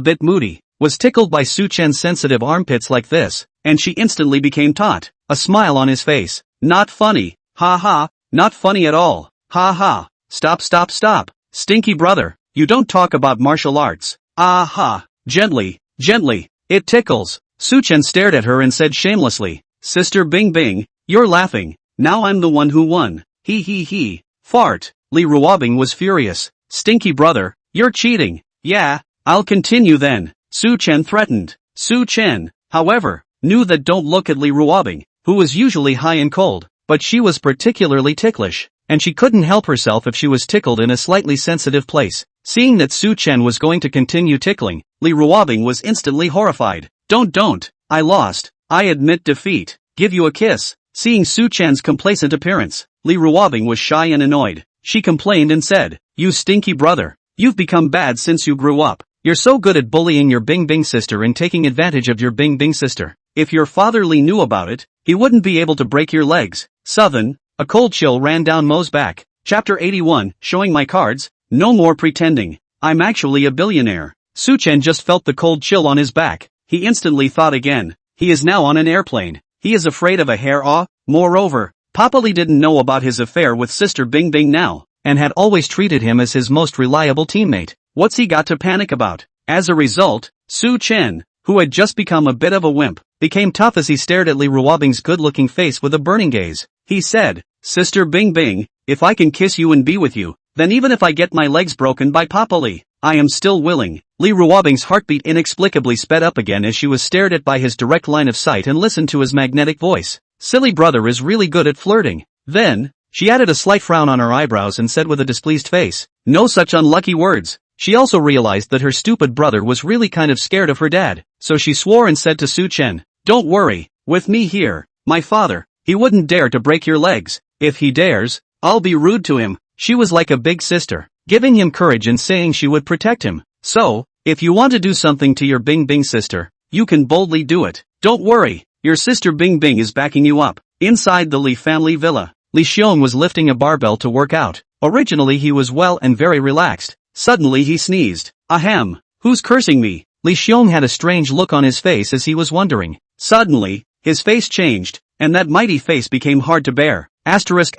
S1: bit moody, was tickled by Suchen's sensitive armpits like this, and she instantly became taut, a smile on his face. Not funny. Ha ha, not funny at all. Ha ha. Stop stop stop. Stinky brother, you don't talk about martial arts. Ah ha. Gently, gently. It tickles. Suchen stared at her and said shamelessly, Sister Bing Bing, you're laughing. Now I'm the one who won. He. Fart. Li Ruobing was furious. Stinky brother, you're cheating. Yeah, I'll continue then. Suchen threatened. Suchen, however, knew that don't look at Li Ruobing, who was usually high and cold, but she was particularly ticklish, and she couldn't help herself if she was tickled in a slightly sensitive place. Seeing that Suchen was going to continue tickling, Li Ruobing was instantly horrified. Don't, I lost. I admit defeat. Give you a kiss. Seeing Suchen's complacent appearance, Li Ruobing was shy and annoyed. She complained and said, you stinky brother, you've become bad since you grew up. You're so good at bullying your Bing Bing sister and taking advantage of your Bing Bing sister. If your father Li knew about it, he wouldn't be able to break your legs. Southern, a cold chill ran down Mo's back. Chapter 81, showing my cards. No more pretending. I'm actually a billionaire. Suchen just felt the cold chill on his back. He instantly thought again. He is now on an airplane. He is afraid of a hair. Moreover, Papa Li didn't know about his affair with Sister Bing Bing now, and had always treated him as his most reliable teammate. What's he got to panic about? As a result, Suchen, who had just become a bit of a wimp, became tough as he stared at Li Ruobing's good-looking face with a burning gaze. He said, Sister Bing Bing, if I can kiss you and be with you, then even if I get my legs broken by Papa Li, I am still willing. Li Ruobing's heartbeat inexplicably sped up again as she was stared at by his direct line of sight and listened to his magnetic voice. Silly brother is really good at flirting. Then, she added a slight frown on her eyebrows and said with a displeased face, no such unlucky words. She also realized that her stupid brother was really kind of scared of her dad, so she swore and said to Suchen, don't worry, with me here, my father, he wouldn't dare to break your legs. If he dares, I'll be rude to him. She was like a big sister, giving him courage and saying she would protect him. So, if you want to do something to your Bing Bing sister, you can boldly do it. Don't worry, your sister Bing Bing is backing you up. Inside the Li family villa, Li Xiong was lifting a barbell to work out. Originally he was well and very relaxed. Suddenly he sneezed. Ahem, who's cursing me? Li Xiong had a strange look on his face as he was wondering. Suddenly, his face changed, and that mighty face became hard to bear. Asterisk.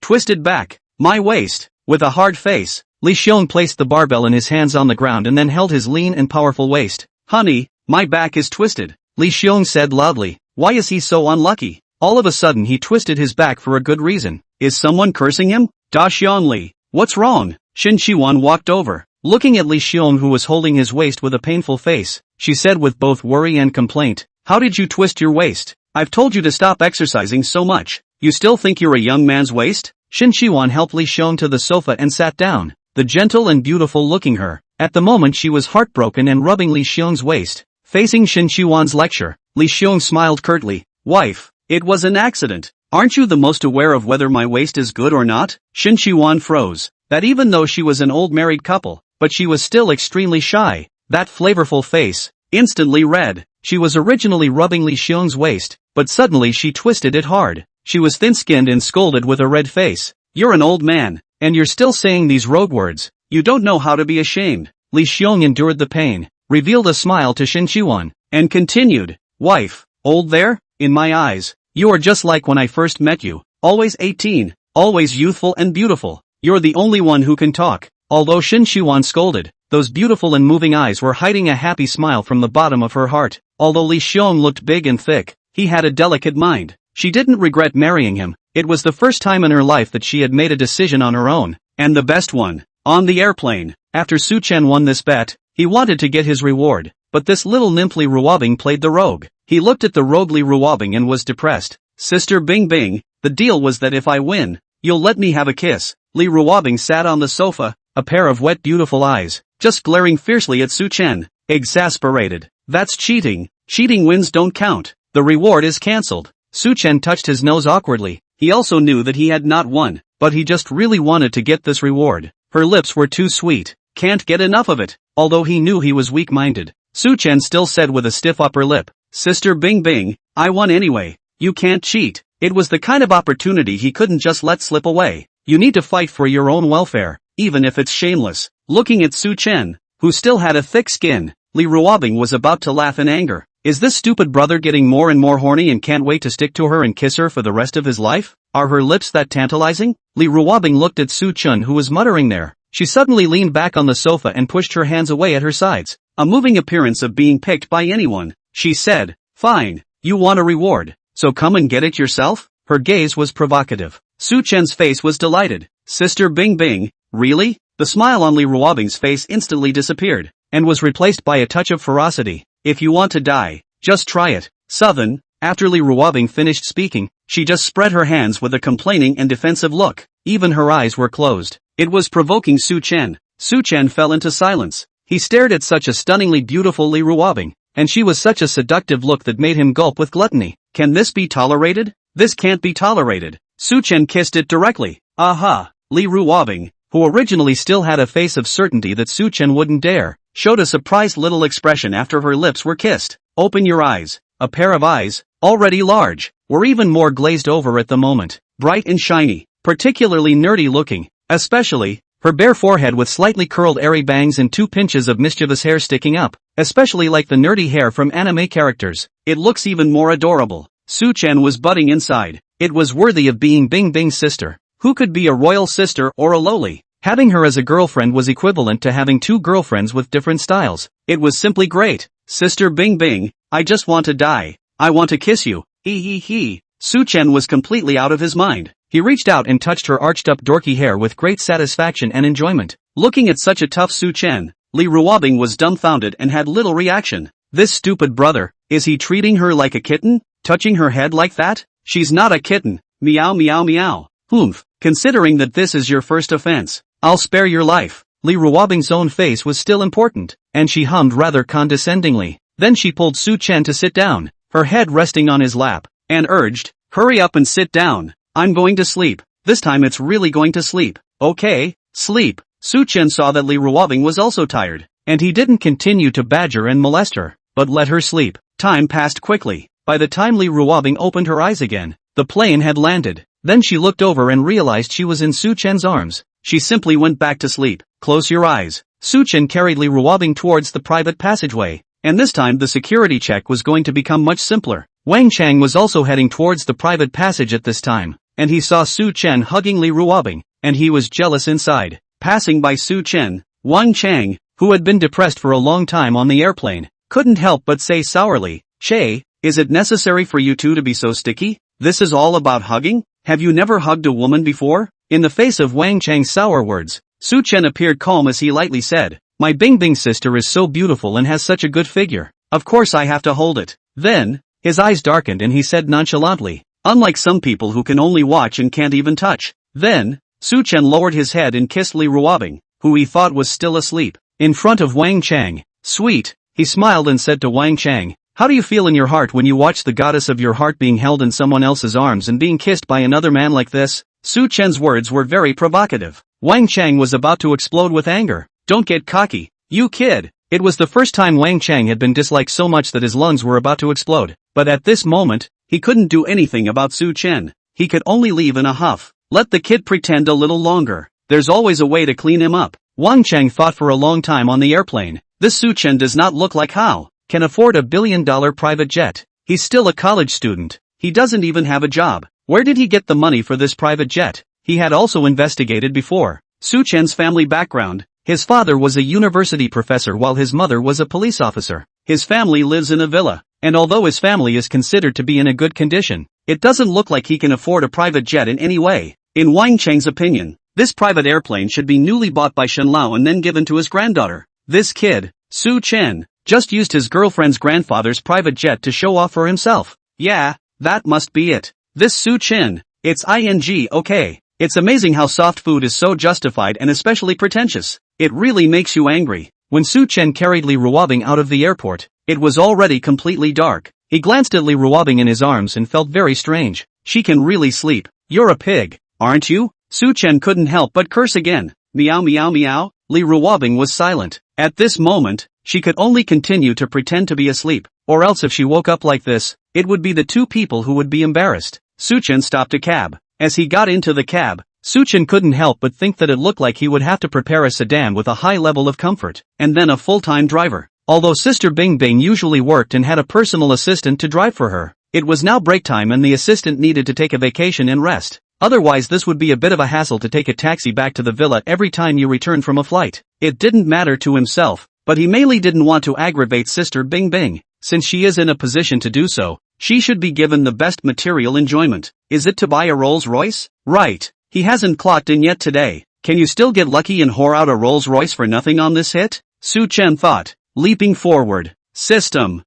S1: Twisted back. My waist. With a hard face, Li Xiong placed the barbell in his hands on the ground and then held his lean and powerful waist. Honey, my back is twisted. Li Xiong said loudly. Why is he so unlucky? All of a sudden he twisted his back for a good reason. Is someone cursing him? Da Xiongli. What's wrong? Shin Shiwan walked over. Looking at Li Xiong who was holding his waist with a painful face, she said with both worry and complaint. How did you twist your waist? I've told you to stop exercising so much. You still think you're a young man's waist? Shin Shiwan helped Li Xiong to the sofa and sat down. The gentle and beautiful looking her. At the moment she was heartbroken and rubbing Li Xiong's waist. Facing Shin Shiwan's lecture, Li Xiong smiled curtly. Wife, it was an accident. Aren't you the most aware of whether my waist is good or not? Shin Shiwan froze. That even though she was an old married couple, but she was still extremely shy. That flavorful face, instantly red. She was originally rubbing Li Xiong's waist, but suddenly she twisted it hard. She was thin-skinned and scolded with a red face. You're an old man, and you're still saying these rogue words. You don't know how to be ashamed. Li Xiong endured the pain, revealed a smile to Shin Chuan, and continued, wife, old there? In my eyes, you are just like when I first met you, always 18, always youthful and beautiful. You're the only one who can talk. Although Shin Chuan scolded, those beautiful and moving eyes were hiding a happy smile from the bottom of her heart. Although Li Xiong looked big and thick, he had a delicate mind. She didn't regret marrying him. It was the first time in her life that she had made a decision on her own, and the best one. On the airplane, after Su Chen won this bet, he wanted to get his reward, but this little nymph Li Ruobing played the rogue. He looked at the rogue Li Ruobing and was depressed. Sister Bing Bing, the deal was that if I win, you'll let me have a kiss. Li Ruobing sat on the sofa, a pair of wet beautiful eyes, just glaring fiercely at Su Chen, exasperated. That's cheating. Cheating wins don't count. The reward is cancelled. Su Chen touched his nose awkwardly. He also knew that he had not won, but he just really wanted to get this reward. Her lips were too sweet. Can't get enough of it. Although he knew he was weak-minded, Su Chen still said with a stiff upper lip, Sister Bing Bing, I won anyway. You can't cheat. It was the kind of opportunity he couldn't just let slip away. You need to fight for your own welfare, even if it's shameless. Looking at Su Chen, who still had a thick skin, Li Ruobing was about to laugh in anger. Is this stupid brother getting more and more horny and can't wait to stick to her and kiss her for the rest of his life? Are her lips that tantalizing? Li Ruobing looked at Su Chen, who was muttering there. She suddenly leaned back on the sofa and pushed her hands away at her sides, a moving appearance of being picked by anyone. She said, fine, you want a reward, so come and get it yourself? Her gaze was provocative. Su Chen's face was delighted. Sister Bing Bing, really? The smile on Li Ruobing's face instantly disappeared, and was replaced by a touch of ferocity. If you want to die, just try it. 7. After Li Ruobing finished speaking, she just spread her hands with a complaining and defensive look. Even her eyes were closed. It was provoking Su Chen. Su Chen fell into silence. He stared at such a stunningly beautiful Li Ruobing, and she was such a seductive look that made him gulp with gluttony. Can this be tolerated? This can't be tolerated. Su Chen kissed it directly. Aha! Li Ruobing, who originally still had a face of certainty that Su Chen wouldn't dare, showed a surprised little expression after her lips were kissed. Open your eyes. A pair of eyes, already large, were even more glazed over at the moment, bright and shiny, particularly nerdy looking, especially her bare forehead with slightly curled airy bangs and 2 pinches of mischievous hair sticking up, especially like the nerdy hair from anime characters. It looks even more adorable. Su Chen was budding inside. It was worthy of being Bing Bing's sister. Who could be a royal sister or a lowly? Having her as a girlfriend was equivalent to having 2 girlfriends with different styles. It was simply great. Sister Bing Bing, I just want to die. I want to kiss you. He. Su Chen was completely out of his mind. He reached out and touched her arched-up dorky hair with great satisfaction and enjoyment. Looking at such a tough Su Chen, Li Ruobing was dumbfounded and had little reaction. This stupid brother, is he treating her like a kitten? Touching her head like that? She's not a kitten. Meow meow meow. Humph. Considering that this is your first offense, I'll spare your life. Li Ruobing's own face was still important, and she hummed rather condescendingly. Then she pulled Su Chen to sit down, her head resting on his lap, and urged, hurry up and sit down. I'm going to sleep. This time it's really going to sleep. Okay, sleep. Su Chen saw that Li Ruobing was also tired, and he didn't continue to badger and molest her, but let her sleep. Time passed quickly. By the time Li Ruobing opened her eyes again, the plane had landed. Then she looked over and realized she was in Su Chen's arms. She simply went back to sleep. Close your eyes. Su Chen carried Li Ruobing towards the private passageway, and this time the security check was going to become much simpler. Wang Chang was also heading towards the private passage at this time, and he saw Su Chen hugging Li Ruobing, and he was jealous inside. Passing by Su Chen, Wang Chang, who had been depressed for a long time on the airplane, couldn't help but say sourly, Shay, is it necessary for you two to be so sticky? This is all about hugging? Have you never hugged a woman before? In the face of Wang Chang's sour words, Su Chen appeared calm as he lightly said, my Bing Bing sister is so beautiful and has such a good figure. Of course I have to hold it. Then, his eyes darkened and he said nonchalantly, unlike some people who can only watch and can't even touch. Then, Su Chen lowered his head and kissed Li Ruobing, who he thought was still asleep, in front of Wang Chang. Sweet, he smiled and said to Wang Chang, how do you feel in your heart when you watch the goddess of your heart being held in someone else's arms and being kissed by another man like this? Su Chen's words were very provocative. Wang Chang was about to explode with anger. Don't get cocky, you kid. It was the first time Wang Chang had been disliked so much that his lungs were about to explode. But at this moment, he couldn't do anything about Su Chen. He could only leave in a huff. Let the kid pretend a little longer. There's always a way to clean him up. Wang Chang thought for a long time on the airplane. This Su Chen does not look like how can afford $1 billion private jet. He's still a college student. He doesn't even have a job. Where did he get the money for this private jet? He had also investigated before Su Chen's family background. His father was a university professor while his mother was a police officer. His family lives in a villa, and although his family is considered to be in a good condition, it doesn't look like he can afford a private jet in any way. In Wang Chang's opinion, this private airplane should be newly bought by Shen Lao and then given to his granddaughter. This kid, Su Chen, just used his girlfriend's grandfather's private jet to show off for himself. Yeah, that must be it. This Su Chen, it's okay. It's amazing how soft food is so justified and especially pretentious. It really makes you angry. When Su Chen carried Li Ruobing out of the airport, it was already completely dark. He glanced at Li Ruobing in his arms and felt very strange. She can really sleep. You're a pig, aren't you? Su Chen couldn't help but curse again. Meow meow meow. Li Ruobing was silent. At this moment, she could only continue to pretend to be asleep, or else if she woke up like this, it would be the two people who would be embarrassed. Su Chen stopped a cab. As he got into the cab, Su Chen couldn't help but think that it looked like he would have to prepare a sedan with a high level of comfort, and then a full-time driver. Although Sister Bing Bing usually worked and had a personal assistant to drive for her, it was now break time and the assistant needed to take a vacation and rest. Otherwise this would be a bit of a hassle to take a taxi back to the villa every time you return from a flight. It didn't matter to himself, but he mainly didn't want to aggravate Sister Bing Bing. Since she is in a position to do so, she should be given the best material enjoyment. Is it to buy a Rolls Royce? Right. He hasn't clocked in yet today. Can you still get lucky and whore out a Rolls Royce for nothing on this hit? Su Chen thought, leaping forward. System,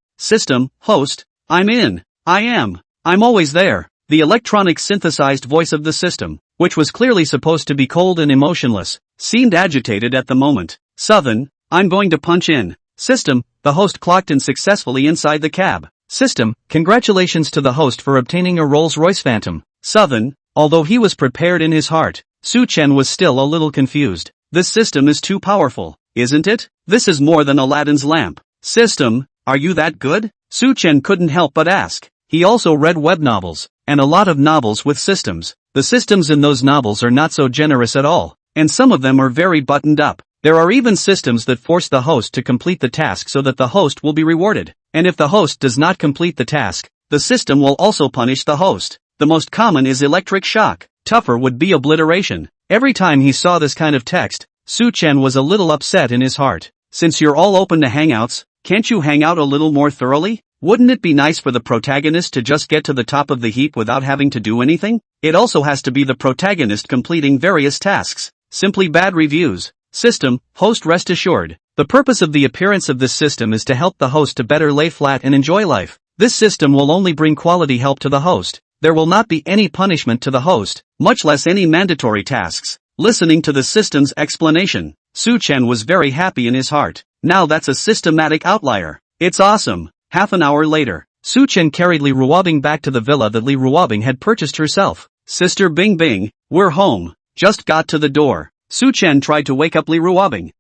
S1: host, I'm in. I'm always there. The electronic synthesized voice of the system, which was clearly supposed to be cold and emotionless, seemed agitated at the moment. Southern, I'm going to punch in. System, the host clocked in successfully inside the cab. System, congratulations to the host for obtaining a Rolls-Royce Phantom. Southern, although he was prepared in his heart, Su Chen was still a little confused. This system is too powerful, isn't it? This is more than Aladdin's lamp. System, are you that good? Su Chen couldn't help but ask. He also read web novels, and a lot of novels with systems. The systems in those novels are not so generous at all, and some of them are very buttoned up. There are even systems that force the host to complete the task so that the host will be rewarded. And if the host does not complete the task, the system will also punish the host. The most common is electric shock. Tougher would be obliteration. Every time he saw this kind of text, Su Chen was a little upset in his heart. Since you're all open to hangouts, can't you hang out a little more thoroughly? Wouldn't it be nice for the protagonist to just get to the top of the heap without having to do anything? It also has to be the protagonist completing various tasks. Simply bad reviews. System, host, rest assured. The purpose of the appearance of this system is to help the host to better lay flat and enjoy life. This system will only bring quality help to the host. There will not be any punishment to the host, much less any mandatory tasks. Listening to the system's explanation, Su Chen was very happy in his heart. Now that's a systematic outlier. It's awesome. Half an hour later, Su Chen carried Li Ruobing back to the villa that Li Ruobing had purchased herself. Sister Bing Bing, we're home. Just got to the door. Su Chen tried to wake up Li Ruobing.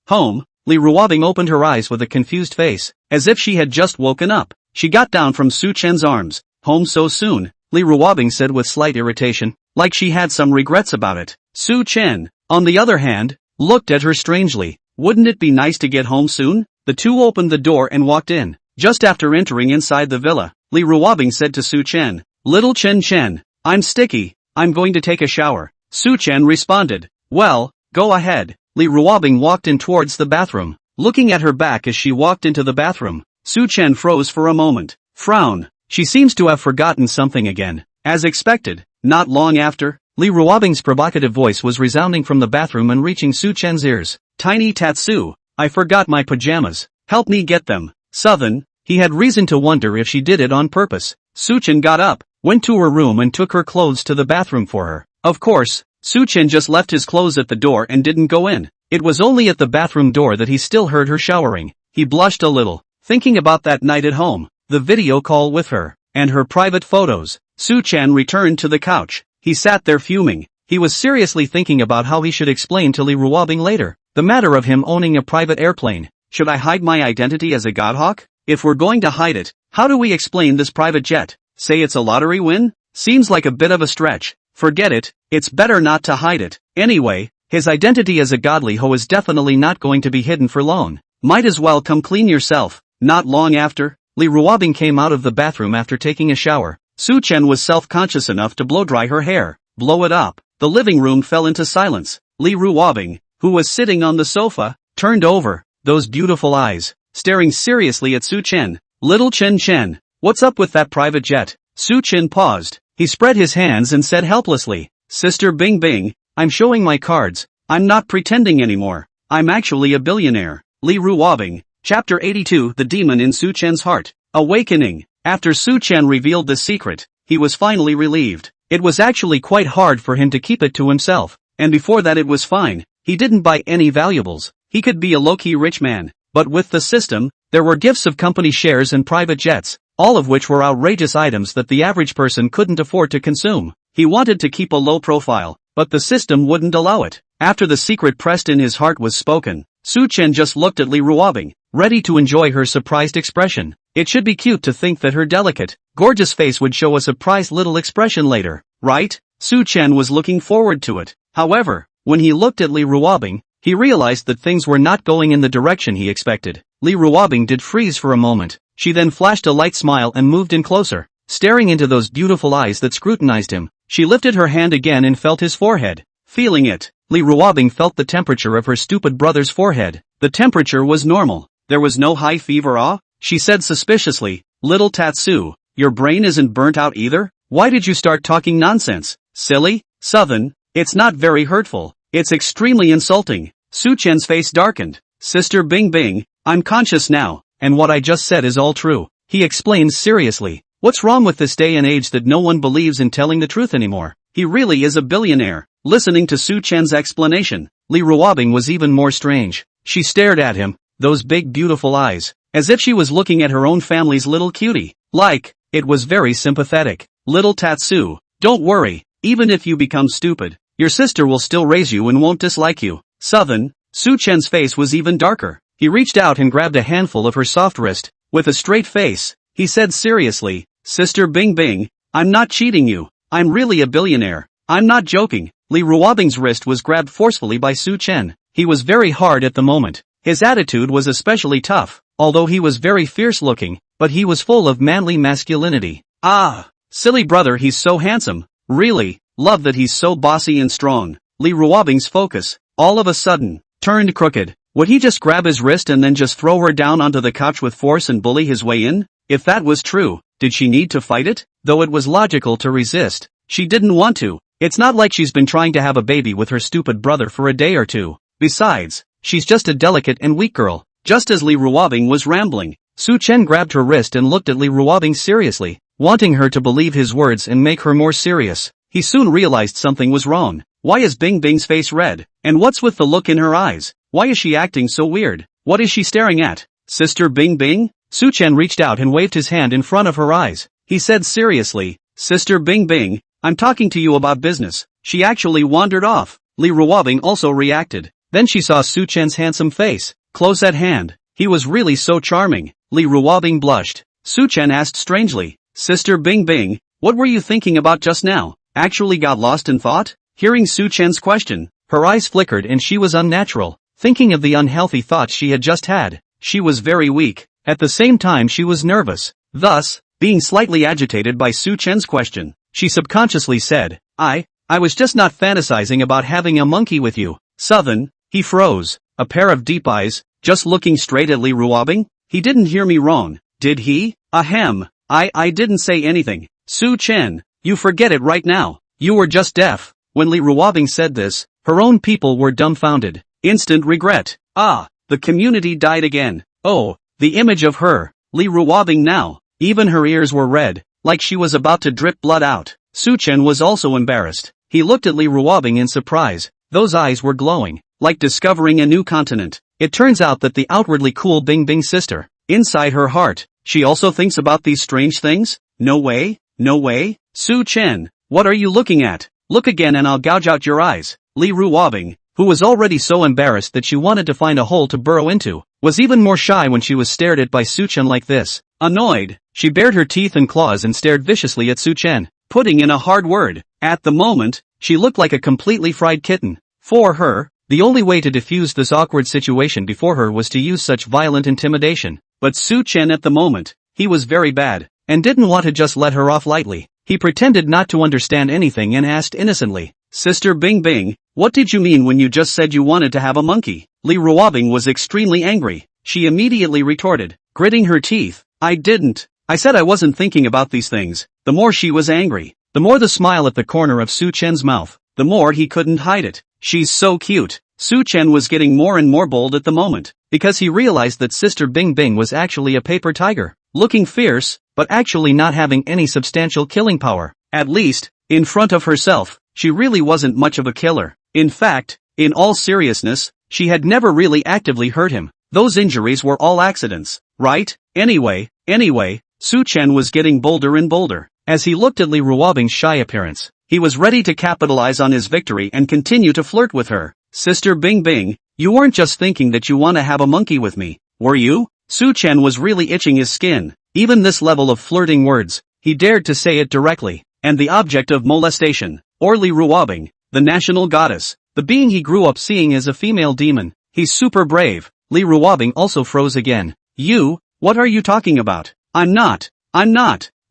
S1: Home? Li Ruobing opened her eyes with a confused face, as if she had just woken up. She got down from Su Chen's arms. Home so soon? Li Ruobing said with slight irritation, like she had some regrets about it. Su Chen, on the other hand, looked at her strangely. Wouldn't it be nice to get home soon? The two opened the door and walked in. Just after entering inside the villa, Li Ruobing said to Su Chen, Little Chen, I'm sticky, I'm going to take a shower. Su Chen responded, well, go ahead. Li Ruobing walked in towards the bathroom. Looking at her back as she walked into the bathroom, Su Chen froze for a moment. Frown. She seems to have forgotten something again. As expected, not long after, Li Ruobing's provocative voice was resounding from the bathroom and reaching Su Chen's ears. Tiny Tatsu, I forgot my pajamas. Help me get them. Southern, he had reason to wonder if she did it on purpose. Su Chen got up, went to her room and took her clothes to the bathroom for her. Of course, Su Chen just left his clothes at the door and didn't go in. It was only at the bathroom door that he still heard her showering. He blushed a little, thinking about that night at home, the video call with her, and her private photos. Su Chen returned to the couch. He sat there fuming. He was seriously thinking about how he should explain to Li Ruobing later the matter of him owning a private airplane. Should I hide my identity as a godhawk? If we're going to hide it, how do we explain this private jet? Say it's a lottery win? Seems like a bit of a stretch. Forget it, it's better not to hide it. Anyway, His identity as a godly hoe is definitely not going to be hidden for long. Might as well come clean yourself. Not long after, Li Ruobing came out of the bathroom after taking a shower. Su Chen was self-conscious enough to blow-dry her hair. Blow it up. The living room fell into silence. Li Ruobing, who was sitting on the sofa, turned over, those beautiful eyes, staring seriously at Su Chen. Little Chen Chen, what's up with that private jet? Su Chen paused. He spread his hands and said helplessly, Sister Bing Bing, I'm showing my cards. I'm not pretending anymore. I'm actually a billionaire. Li Ruobing. Chapter 82 The Demon in Su Chen's Heart. Awakening. After Su Chen revealed the secret, he was finally relieved. It was actually quite hard for him to keep it to himself, and before that it was fine. He didn't buy any valuables. He could be a low-key rich man. But with the system, there were gifts of company shares and private jets, all of which were outrageous items that the average person couldn't afford to consume. He wanted to keep a low profile, but the system wouldn't allow it. After the secret pressed in his heart was spoken, Su Chen just looked at Li Ruobing, ready to enjoy her surprised expression. It should be cute to think that her delicate, gorgeous face would show a surprised little expression later, right? Su Chen was looking forward to it. However, when he looked at Li Ruobing, he realized that things were not going in the direction he expected. Li Ruobing did freeze for a moment. She then flashed a light smile and moved in closer, staring into those beautiful eyes that scrutinized him. She lifted her hand again and felt his forehead. Feeling it, Li Ruobing felt the temperature of her stupid brother's forehead. The temperature was normal. There was no high fever. She said suspiciously, Little Tatsu, your brain isn't burnt out either? Why did you start talking nonsense? Silly? Southern, it's not very hurtful. It's extremely insulting. Su Chen's face darkened. Sister Bing Bing, I'm conscious now, and what I just said is all true. He explained seriously. What's wrong with this day and age that no one believes in telling the truth anymore? He really is a billionaire. Listening to Su Chen's explanation, Li Ruobing was even more strange. She stared at him, those big beautiful eyes, as if she was looking at her own family's little cutie. It was very sympathetic. Little Tatsu, don't worry, even if you become stupid, your sister will still raise you and won't dislike you. Southern, Su Chen's face was even darker. He reached out and grabbed a handful of her soft wrist. With a straight face, he said seriously, Sister Bing Bing, I'm not cheating you. I'm really a billionaire. I'm not joking. Li Ruobing's wrist was grabbed forcefully by Su Chen. He was very hard at the moment. His attitude was especially tough, although he was very fierce looking, but he was full of manly masculinity. Ah, silly brother, he's so handsome. Really, love that he's so bossy and strong. Li Ruobing's focus, all of a sudden, turned crooked. Would he just grab his wrist and then just throw her down onto the couch with force and bully his way in? If that was true, did she need to fight it? Though it was logical to resist, she didn't want to. It's not like she's been trying to have a baby with her stupid brother for a day or two. Besides, she's just a delicate and weak girl. Just as Li Ruobing was rambling, Su Chen grabbed her wrist and looked at Li Ruobing seriously, wanting her to believe his words and make her more serious. He soon realized something was wrong. Why is Bing Bing's face red? And what's with the look in her eyes? Why is she acting so weird? What is she staring at? Sister Bing Bing? Su Chen reached out and waved his hand in front of her eyes. He said seriously, Sister Bing Bing, I'm talking to you about business. She actually wandered off. Li Ruobing also reacted. Then she saw Su Chen's handsome face, close at hand. He was really so charming. Li Ruobing blushed. Su Chen asked strangely, Sister Bing Bing, what were you thinking about just now? Actually got lost in thought? Hearing Su Chen's question, her eyes flickered and she was unnatural, thinking of the unhealthy thoughts she had just had. She was very weak. At the same time she was nervous. Thus, being slightly agitated by Su Chen's question, she subconsciously said, I was just not fantasizing about having a monkey with you. Southern, he froze, a pair of deep eyes, just looking straight at Li Ruobing. He didn't hear me wrong, did he? Ahem, I didn't say anything. Su Chen, you forget it right now. You were just deaf. When Li Ruobing said this, her own people were dumbfounded. Instant regret. Ah, the community died again. Oh, the image of her, Li Ruobing now. Even her ears were red, like she was about to drip blood out. Su Chen was also embarrassed. He looked at Li Ruobing in surprise. Those eyes were glowing, like discovering a new continent. It turns out that the outwardly cool Bing Bing sister, inside her heart, she also thinks about these strange things? No way, no way. Su Chen, what are you looking at? Look again and I'll gouge out your eyes. Li Ruobing, who was already so embarrassed that she wanted to find a hole to burrow into, was even more shy when she was stared at by Su Chen like this. Annoyed, she bared her teeth and claws and stared viciously at Su Chen, putting in a hard word. At the moment, she looked like a completely fried kitten. For her, the only way to defuse this awkward situation before her was to use such violent intimidation. But Su Chen at the moment, he was very bad, and didn't want to just let her off lightly. He pretended not to understand anything and asked innocently, "Sister Bing Bing, what did you mean when you just said you wanted to have a monkey?" Li Ruobing was extremely angry. She immediately retorted, gritting her teeth, "I didn't. I said I wasn't thinking about these things." The more she was angry, the more the smile at the corner of Su Chen's mouth, the more he couldn't hide it. "She's so cute." Su Chen was getting more and more bold at the moment, because he realized that Sister Bing Bing was actually a paper tiger, looking fierce, but actually not having any substantial killing power. At least, in front of herself, she really wasn't much of a killer. In fact, in all seriousness, she had never really actively hurt him. Those injuries were all accidents, right? Anyway, Su Chen was getting bolder and bolder. As he looked at Li Ruobing's shy appearance, he was ready to capitalize on his victory and continue to flirt with her. "Sister Bing Bing, you weren't just thinking that you want to have a monkey with me, were you?" Su Chen was really itching his skin. Even this level of flirting words, he dared to say it directly. And the object of molestation, or Li Ruobing, the national goddess, the being he grew up seeing as a female demon. He's super brave. Li Ruobing also froze again. "You, what are you talking about? I'm not.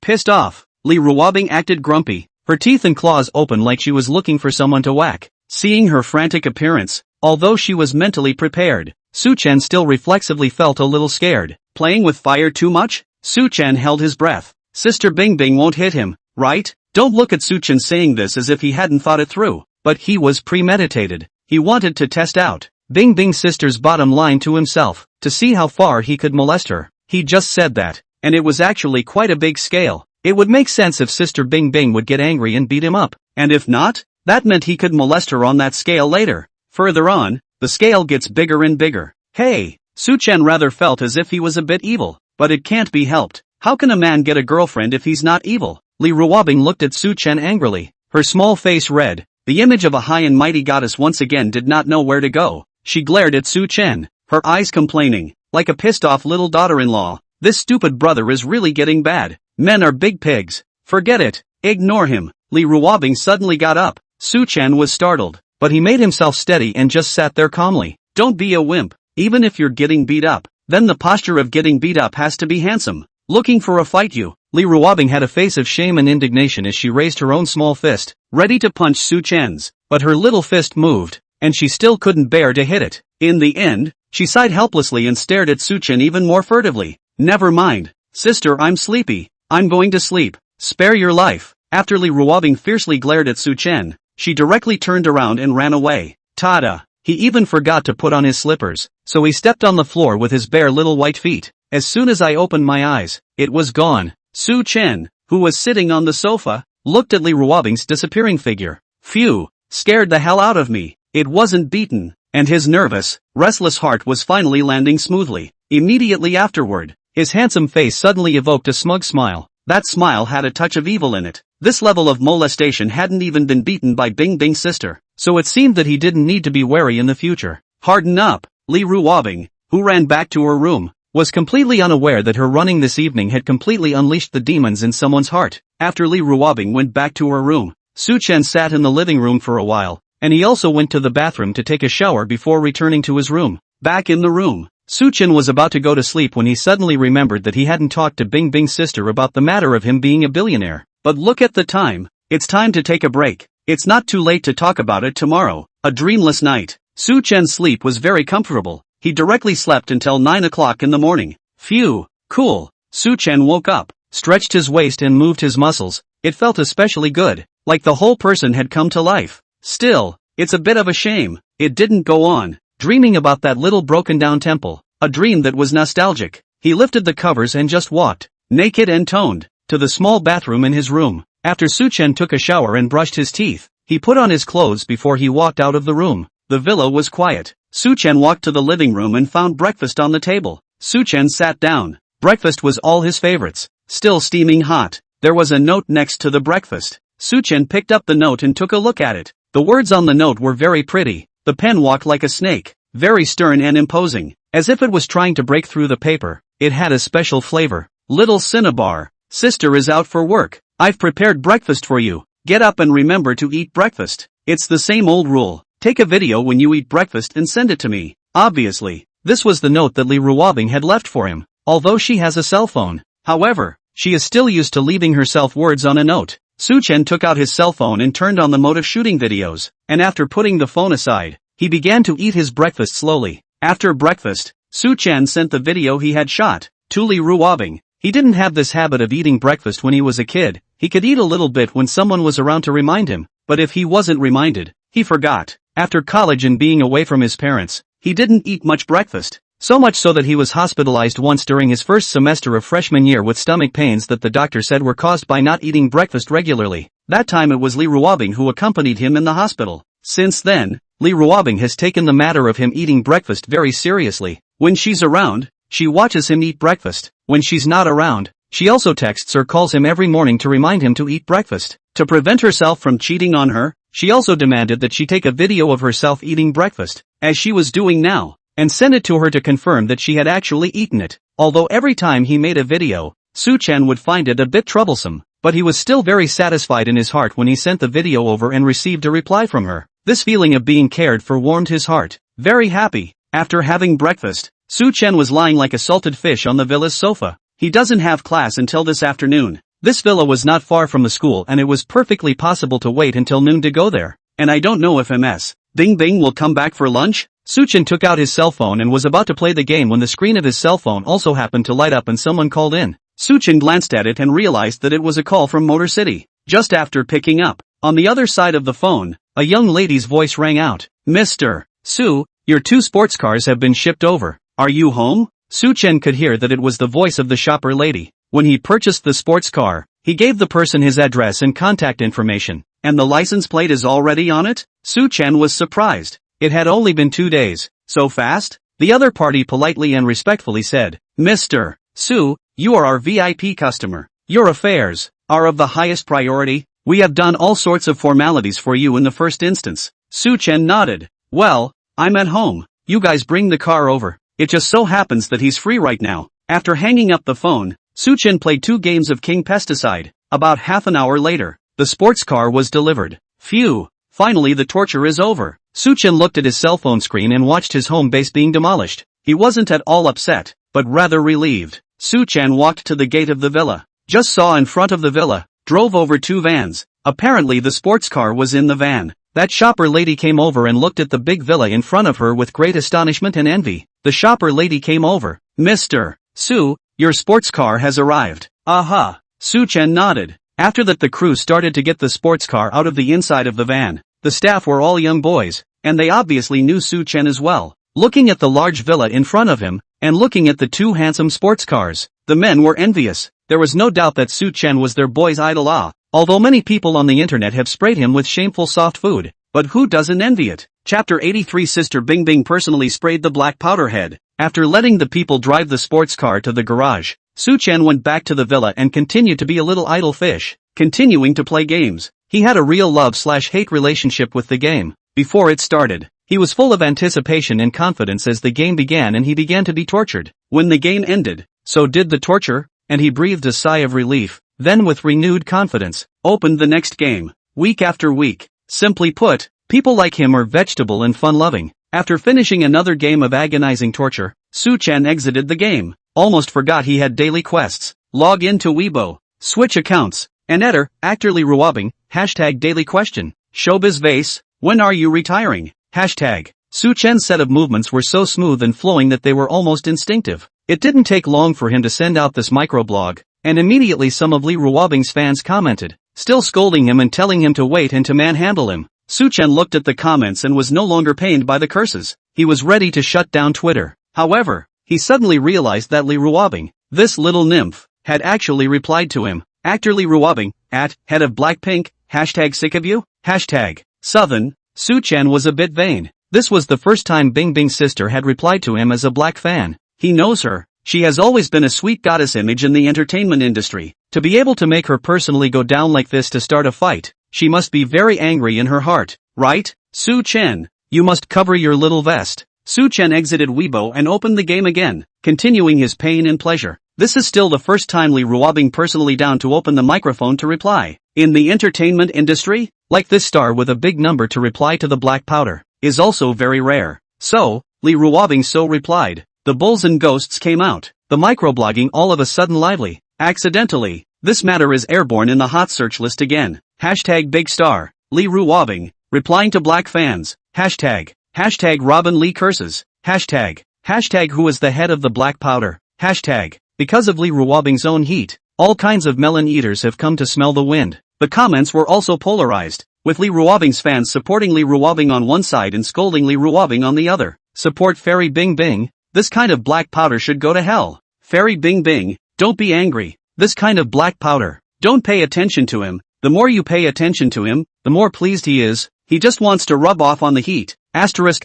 S1: Pissed off." Li Ruobing acted grumpy, her teeth and claws open like she was looking for someone to whack. Seeing her frantic appearance, although she was mentally prepared, Su Chen still reflexively felt a little scared. Playing with fire too much? Su Chen held his breath. Sister Bing Bing won't hit him, right? Don't look at Su Chen saying this as if he hadn't thought it through. But he was premeditated. He wanted to test out Bing Bing's sister's bottom line to himself, to see how far he could molest her. He just said that, and it was actually quite a big scale. It would make sense if Sister Bing Bing would get angry and beat him up, and if not, that meant he could molest her on that scale later. Further on, the scale gets bigger and bigger. Hey, Su Chen rather felt as if he was a bit evil, but it can't be helped. How can a man get a girlfriend if he's not evil? Li Ruobing looked at Su Chen angrily, her small face red. The image of a high and mighty goddess once again did not know where to go. She glared at Su Chen, her eyes complaining, like a pissed off little daughter-in-law. This stupid brother is really getting bad. Men are big pigs. Forget it. Ignore him. Li Ruobing suddenly got up. Su Chen was startled, but he made himself steady and just sat there calmly. Don't be a wimp. Even if you're getting beat up, then the posture of getting beat up has to be handsome. Looking for a fight you? Li Ruobing had a face of shame and indignation as she raised her own small fist, ready to punch Su Chen's, but her little fist moved, and she still couldn't bear to hit it. In the end, she sighed helplessly and stared at Su Chen even more furtively. Never mind. Sister, I'm sleepy. I'm going to sleep. Spare your life. After Li Ruobing fiercely glared at Su Chen, she directly turned around and ran away. Tada! He even forgot to put on his slippers, so he stepped on the floor with his bare little white feet. As soon as I opened my eyes, it was gone. Su Chen, who was sitting on the sofa, looked at Li Ruobing's disappearing figure. Phew, scared the hell out of me. It wasn't beaten, and his nervous, restless heart was finally landing smoothly. Immediately afterward, his handsome face suddenly evoked a smug smile. That smile had a touch of evil in it. This level of molestation hadn't even been beaten by Bing Bing's sister, so it seemed that he didn't need to be wary in the future. Harden up. Li Ruobing, who ran back to her room, was completely unaware that her running this evening had completely unleashed the demons in someone's heart. After Li Ruobing went back to her room, Su Chen sat in the living room for a while, and he also went to the bathroom to take a shower before returning to his room. Back in the room, Su Chen was about to go to sleep when he suddenly remembered that he hadn't talked to Bing Bing's sister about the matter of him being a billionaire. But look at the time. It's time to take a break. It's not too late to talk about it tomorrow. A dreamless night. Su Chen's sleep was very comfortable. He directly slept until 9 o'clock in the morning. Phew, cool. Su Chen woke up, stretched his waist and moved his muscles. It felt especially good, like the whole person had come to life. Still, it's a bit of a shame it didn't go on, dreaming about that little broken down temple, a dream that was nostalgic. He lifted the covers and just walked, naked and toned, to the small bathroom in his room. After Su Chen took a shower and brushed his teeth, he put on his clothes before he walked out of the room. The villa was quiet. Su Chen walked to the living room and found breakfast on the table. Su Chen sat down. Breakfast was all his favorites, still steaming hot. There was a note next to the breakfast. Su Chen picked up the note and took a look at it. The words on the note were very pretty. The pen walked like a snake, very stern and imposing, as if it was trying to break through the paper. It had a special flavor. Little Cinnabar, sister is out for work. I've prepared breakfast for you. Get up and remember to eat breakfast. It's the same old rule. Take a video when you eat breakfast and send it to me. Obviously, this was the note that Lee Ruobing had left for him. Although she has a cell phone, however, she is still used to leaving herself words on a note. Su-chen took out his cell phone and turned on the mode of shooting videos, and after putting the phone aside, he began to eat his breakfast slowly. After breakfast, Su-chen sent the video he had shot to Lee Ruobing. He didn't have this habit of eating breakfast when he was a kid. He could eat a little bit when someone was around to remind him, but if he wasn't reminded, he forgot. After college and being away from his parents, he didn't eat much breakfast. So much so that he was hospitalized once during his first semester of freshman year with stomach pains that the doctor said were caused by not eating breakfast regularly. That time it was Lee Ruobing who accompanied him in the hospital. Since then, Lee Ruobing has taken the matter of him eating breakfast very seriously. When she's around, she watches him eat breakfast. When she's not around, she also texts or calls him every morning to remind him to eat breakfast. To prevent herself from cheating on her, she also demanded that she take a video of herself eating breakfast, as she was doing now, and send it to her to confirm that she had actually eaten it. Although every time he made a video, Su-chen would find it a bit troublesome, but he was still very satisfied in his heart when he sent the video over and received a reply from her. This feeling of being cared for warmed his heart. Very happy. After having breakfast, Su-chen was lying like a salted fish on the villa's sofa. He doesn't have class until this afternoon. This villa was not far from the school and it was perfectly possible to wait until noon to go there. And I don't know if Ms. Bing Bing will come back for lunch? Su-chen took out his cell phone and was about to play the game when the screen of his cell phone also happened to light up and someone called in. Su-chen glanced at it and realized that it was a call from Motor City. Just after picking up, on the other side of the phone, a young lady's voice rang out. Mr. Su, your 2 sports cars have been shipped over. Are you home? Su-chen could hear that it was the voice of the shopper lady. When he purchased the sports car, he gave the person his address and contact information. And the license plate is already on it? Su-chen was surprised. It had only been 2 days. So fast? The other party politely and respectfully said, Mr. Su, you are our VIP customer. Your affairs are of the highest priority. We have done all sorts of formalities for you in the first instance. Su-chen nodded. Well, I'm at home. You guys bring the car over. It just so happens that he's free right now. After hanging up the phone, Su-chen played 2 games of King Pesticide. About half an hour later, the sports car was delivered. Phew, finally the torture is over. Su-chen looked at his cell phone screen and watched his home base being demolished. He wasn't at all upset, but rather relieved. Su-chen walked to the gate of the villa. Just saw in front of the villa, drove over 2 vans. Apparently the sports car was in the van. That shopper lady came over and looked at the big villa in front of her with great astonishment and envy. The shopper lady came over. Mr. Su, your sports car has arrived. Aha. Su-chen nodded. After that the crew started to get the sports car out of the inside of the van. The staff were all young boys, and they obviously knew Su-chen as well. Looking at the large villa in front of him, and looking at the 2 handsome sports cars, the men were envious. There was no doubt that Su-chen was their boy's idol. Although many people on the internet have sprayed him with shameful soft food, but who doesn't envy it? Chapter 83 Sister Bing Bing personally sprayed the black powder head. After letting the people drive the sports car to the garage, Su-chen went back to the villa and continued to be a little idle fish, continuing to play games. He had a real love/hate relationship with the game. Before it started, he was full of anticipation and confidence as the game began and he began to be tortured. When the game ended, so did the torture, and he breathed a sigh of relief. Then with renewed confidence, opened the next game. Week after week. Simply put, people like him are vegetable and fun-loving. After finishing another game of agonizing torture, Su-chen exited the game. Almost forgot he had daily quests. Log in to Weibo. Switch accounts. And enter, actor Lee Ruobing, hashtag daily question. Showbiz vase, when are you retiring? Hashtag. Su-chen's set of movements were so smooth and flowing that they were almost instinctive. It didn't take long for him to send out this microblog. And immediately some of Lee Ruobing's fans commented, still scolding him and telling him to wait and to manhandle him. Su-chen looked at the comments and was no longer pained by the curses. He was ready to shut down Twitter. However, he suddenly realized that Lee Ruobing, this little nymph, had actually replied to him. Actor Lee Ruobing, at, head of Blackpink, hashtag sick of you? Hashtag, Southern. Su-chen was a bit vain. This was the first time Bing Bing's sister had replied to him as a black fan. He knows her. She has always been a sweet goddess image in the entertainment industry. To be able to make her personally go down like this to start a fight, she must be very angry in her heart, right? Su-chen, you must cover your little vest. Su-chen exited Weibo and opened the game again, continuing his pain and pleasure. This is still the first time Lee Ruobing personally down to open the microphone to reply. In the entertainment industry, like this star with a big number to reply to the black powder. is also very rare. So, Li Ruobing so replied. The bulls and ghosts came out. The microblogging all of a sudden lively. Accidentally. This matter is airborne in the hot search list again. Hashtag big star. Li Ruobing. Replying to black fans. Hashtag Robin Lee curses. Hashtag who is the head of the black powder. Hashtag because of Li Ruobing's own heat, all kinds of melon eaters have come to smell the wind. The comments were also polarized, with Li Ruobing's fans supporting Li Ruobing on one side and scolding Li Ruobing on the other. Support Fairy Bing Bing. This kind of black powder should go to hell. Fairy Bing Bing, don't be angry. This kind of black powder. Don't pay attention to him. The more you pay attention to him, the more pleased he is. He just wants to rub off on the heat. Asterisk.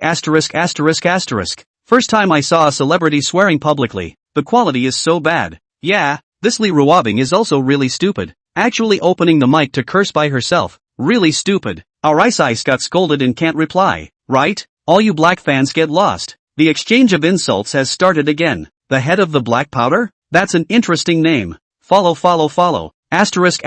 S1: First time I saw a celebrity swearing publicly. The quality is so bad. Yeah, this Li Ruobing is also really stupid. Actually opening the mic to curse by herself. Really stupid. Our ice got scolded and can't reply. Right? All you black fans get lost. The exchange of insults has started again. The head of the black powder? That's an interesting name. Follow. Asterisk.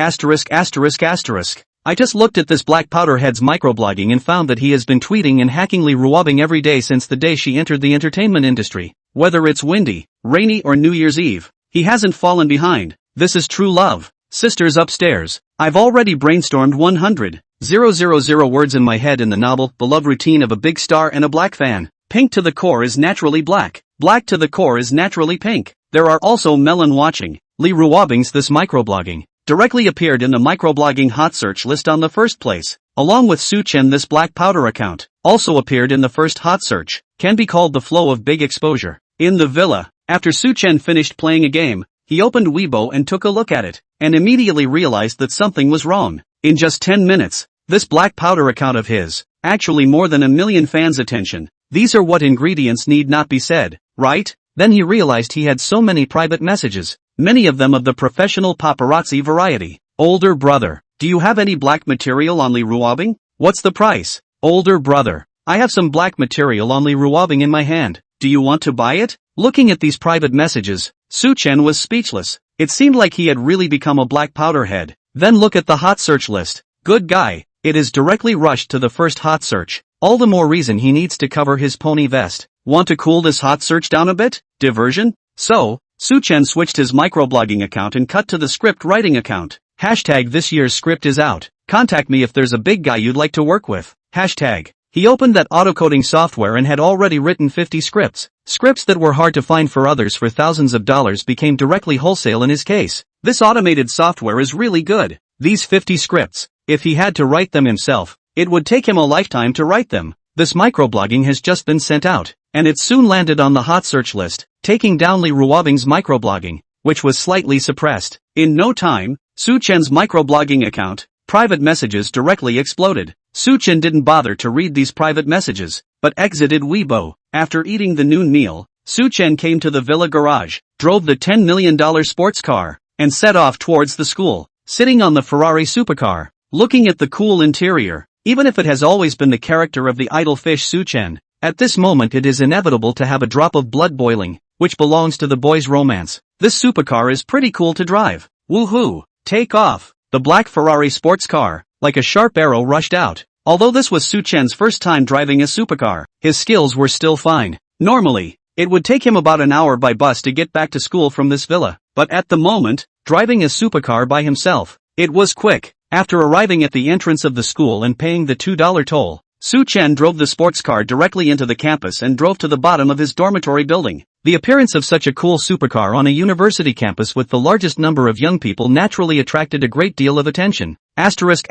S1: I just looked at this black powder head's microblogging and found that he has been tweeting and hacking Li Ruobing every day since the day she entered the entertainment industry. Whether it's windy, rainy or New Year's Eve, he hasn't fallen behind. This is true love. Sisters upstairs. I've already brainstormed 100,000 words in my head in the novel, beloved routine of a big star and a black fan. Pink to the core is naturally black. Black to the core is naturally pink. There are also melon watching. Li Ruobing's this microblogging directly appeared in the microblogging hot search list on the first place. Along with Suchen, this black powder account also appeared in the first hot search. Can be called the flow of big exposure. In the villa, after Suchen finished playing a game, he opened Weibo and took a look at it, and immediately realized that something was wrong. In just 10 minutes, this black powder account of his, actually more than 1 million fans' attention. These are what ingredients need not be said, right? Then he realized he had so many private messages, many of them of the professional paparazzi variety. Older brother, do you have any black material on Li Ruobing? What's the price? Older brother, I have some black material on Li Ruobing in my hand. Do you want to buy it? Looking at these private messages, Suchen was speechless. It seemed like he had really become a black powder head. Then look at the hot search list. Good guy. It is directly rushed to the first hot search. All the more reason he needs to cover his pony vest. Want to cool this hot search down a bit? Diversion? So, Suchen switched his microblogging account and cut to the script writing account. Hashtag this year's script is out. Contact me if there's a big guy you'd like to work with. Hashtag. He opened that autocoding software and had already written 50 scripts. Scripts that were hard to find for others for thousands of dollars became directly wholesale in his case. This automated software is really good. These 50 scripts, if he had to write them himself, it would take him a lifetime to write them. This microblogging has just been sent out, and it soon landed on the hot search list, taking down Li Ruobing's microblogging, which was slightly suppressed. In no time, Suchen's microblogging account, private messages directly exploded. Suchen didn't bother to read these private messages, but exited Weibo. After eating the noon meal, Suchen came to the villa garage, drove the $10 million sports car, and set off towards the school, sitting on the Ferrari supercar, looking at the cool interior. Even if it has always been the character of the idle fish Suchen, at this moment it is inevitable to have a drop of blood boiling, which belongs to the boy's romance. This supercar is pretty cool to drive. Woohoo! Take off! The black Ferrari sports car, like a sharp arrow, rushed out. Although this was Suchen's first time driving a supercar, his skills were still fine. Normally, it would take him about an hour by bus to get back to school from this villa, but at the moment, driving a supercar by himself, it was quick. After arriving at the entrance of the school and paying the $2 toll, Suchen drove the sports car directly into the campus and drove to the bottom of his dormitory building. The appearance of such a cool supercar on a university campus with the largest number of young people naturally attracted a great deal of attention. Asterisk.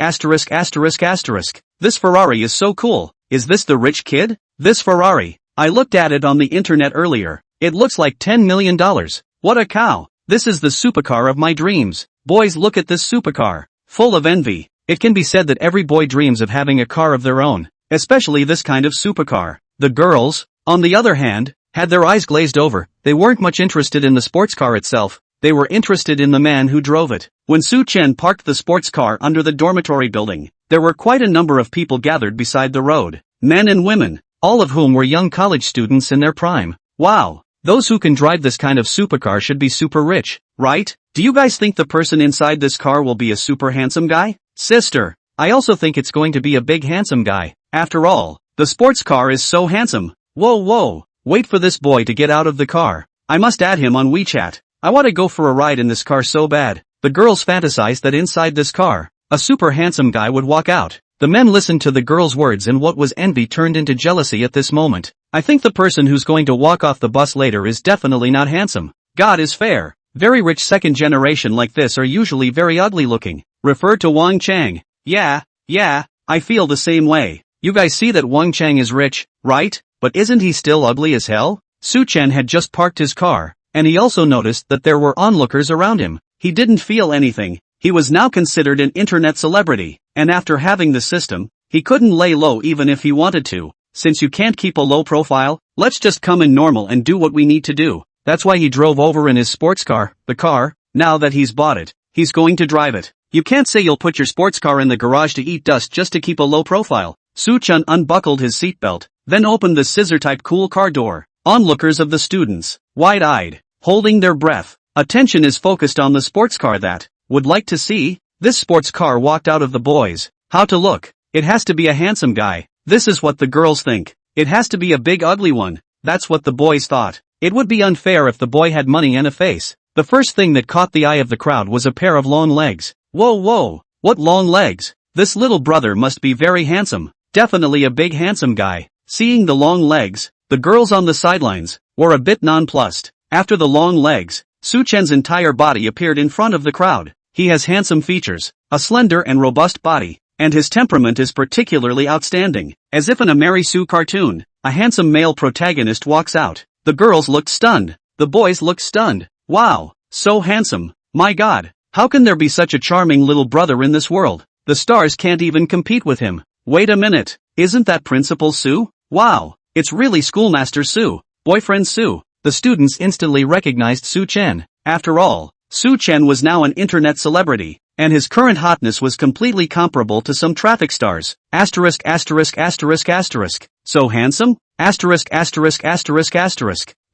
S1: This Ferrari is so cool. Is this the rich kid? This Ferrari. I looked at it on the internet earlier. It looks like $10 million. What a cow. This is the supercar of my dreams. Boys, look at this supercar. Full of envy. It can be said that every boy dreams of having a car of their own, especially this kind of supercar. The girls, on the other hand, had their eyes glazed over. They weren't much interested in the sports car itself. They were interested in the man who drove it. When Suchen parked the sports car under the dormitory building, there were quite a number of people gathered beside the road. Men and women, all of whom were young college students in their prime. Wow. Those who can drive this kind of supercar should be super rich, right? Do you guys think the person inside this car will be a super handsome guy? Sister, I also think it's going to be a big handsome guy. After all, The sports car is so handsome. Whoa, wait for this boy to get out of the car. I must add him on WeChat. I want to go for a ride in this car so bad. The girls fantasized that inside this car, a super handsome guy would walk out. The men listened to the girls' words and what was envy turned into jealousy at this moment. I think the person who's going to walk off the bus later is definitely not handsome. God is fair. Very rich second generation like this are usually very ugly looking. Refer to Wang Chang. Yeah, I feel the same way. You guys see that Wang Chang is rich, right? But isn't he still ugly as hell? Su Chen had just parked his car, and he also noticed that there were onlookers around him. He didn't feel anything. He was now considered an internet celebrity, and after having the system, he couldn't lay low even if he wanted to. Since you can't keep a low profile, let's just come in normal and do what we need to do. That's why he drove over in his sports car, the car. Now that he's bought it, he's going to drive it. You can't say you'll put your sports car in the garage to eat dust just to keep a low profile. Su Chen unbuckled his seatbelt, then opened the scissor-type cool car door. Onlookers of the students, wide-eyed, holding their breath. Attention is focused on the sports car that would like to see. This sports car walked out of the boys. How to look? It has to be a handsome guy. This is what the girls think. It has to be a big ugly one. That's what the boys thought. It would be unfair if the boy had money and a face. The first thing that caught the eye of the crowd was a pair of long legs. Whoa, what long legs? This little brother must be very handsome. Definitely a big handsome guy. Seeing the long legs, the girls on the sidelines were a bit nonplussed. After the long legs, Su Chen's entire body appeared in front of the crowd. He has handsome features, a slender and robust body, and his temperament is particularly outstanding. As if in a Mary Sue cartoon, a handsome male protagonist walks out. The girls looked stunned. The boys looked stunned. Wow, so handsome. My God, how can there be such a charming little brother in this world? The stars can't even compete with him. Wait a minute, isn't that Principal Su? Wow, it's really Schoolmaster Su, Boyfriend Su. The students instantly recognized Su Chen. After all, Su Chen was now an internet celebrity, and his current hotness was completely comparable to some traffic stars. Asterisk. So handsome? Asterisk.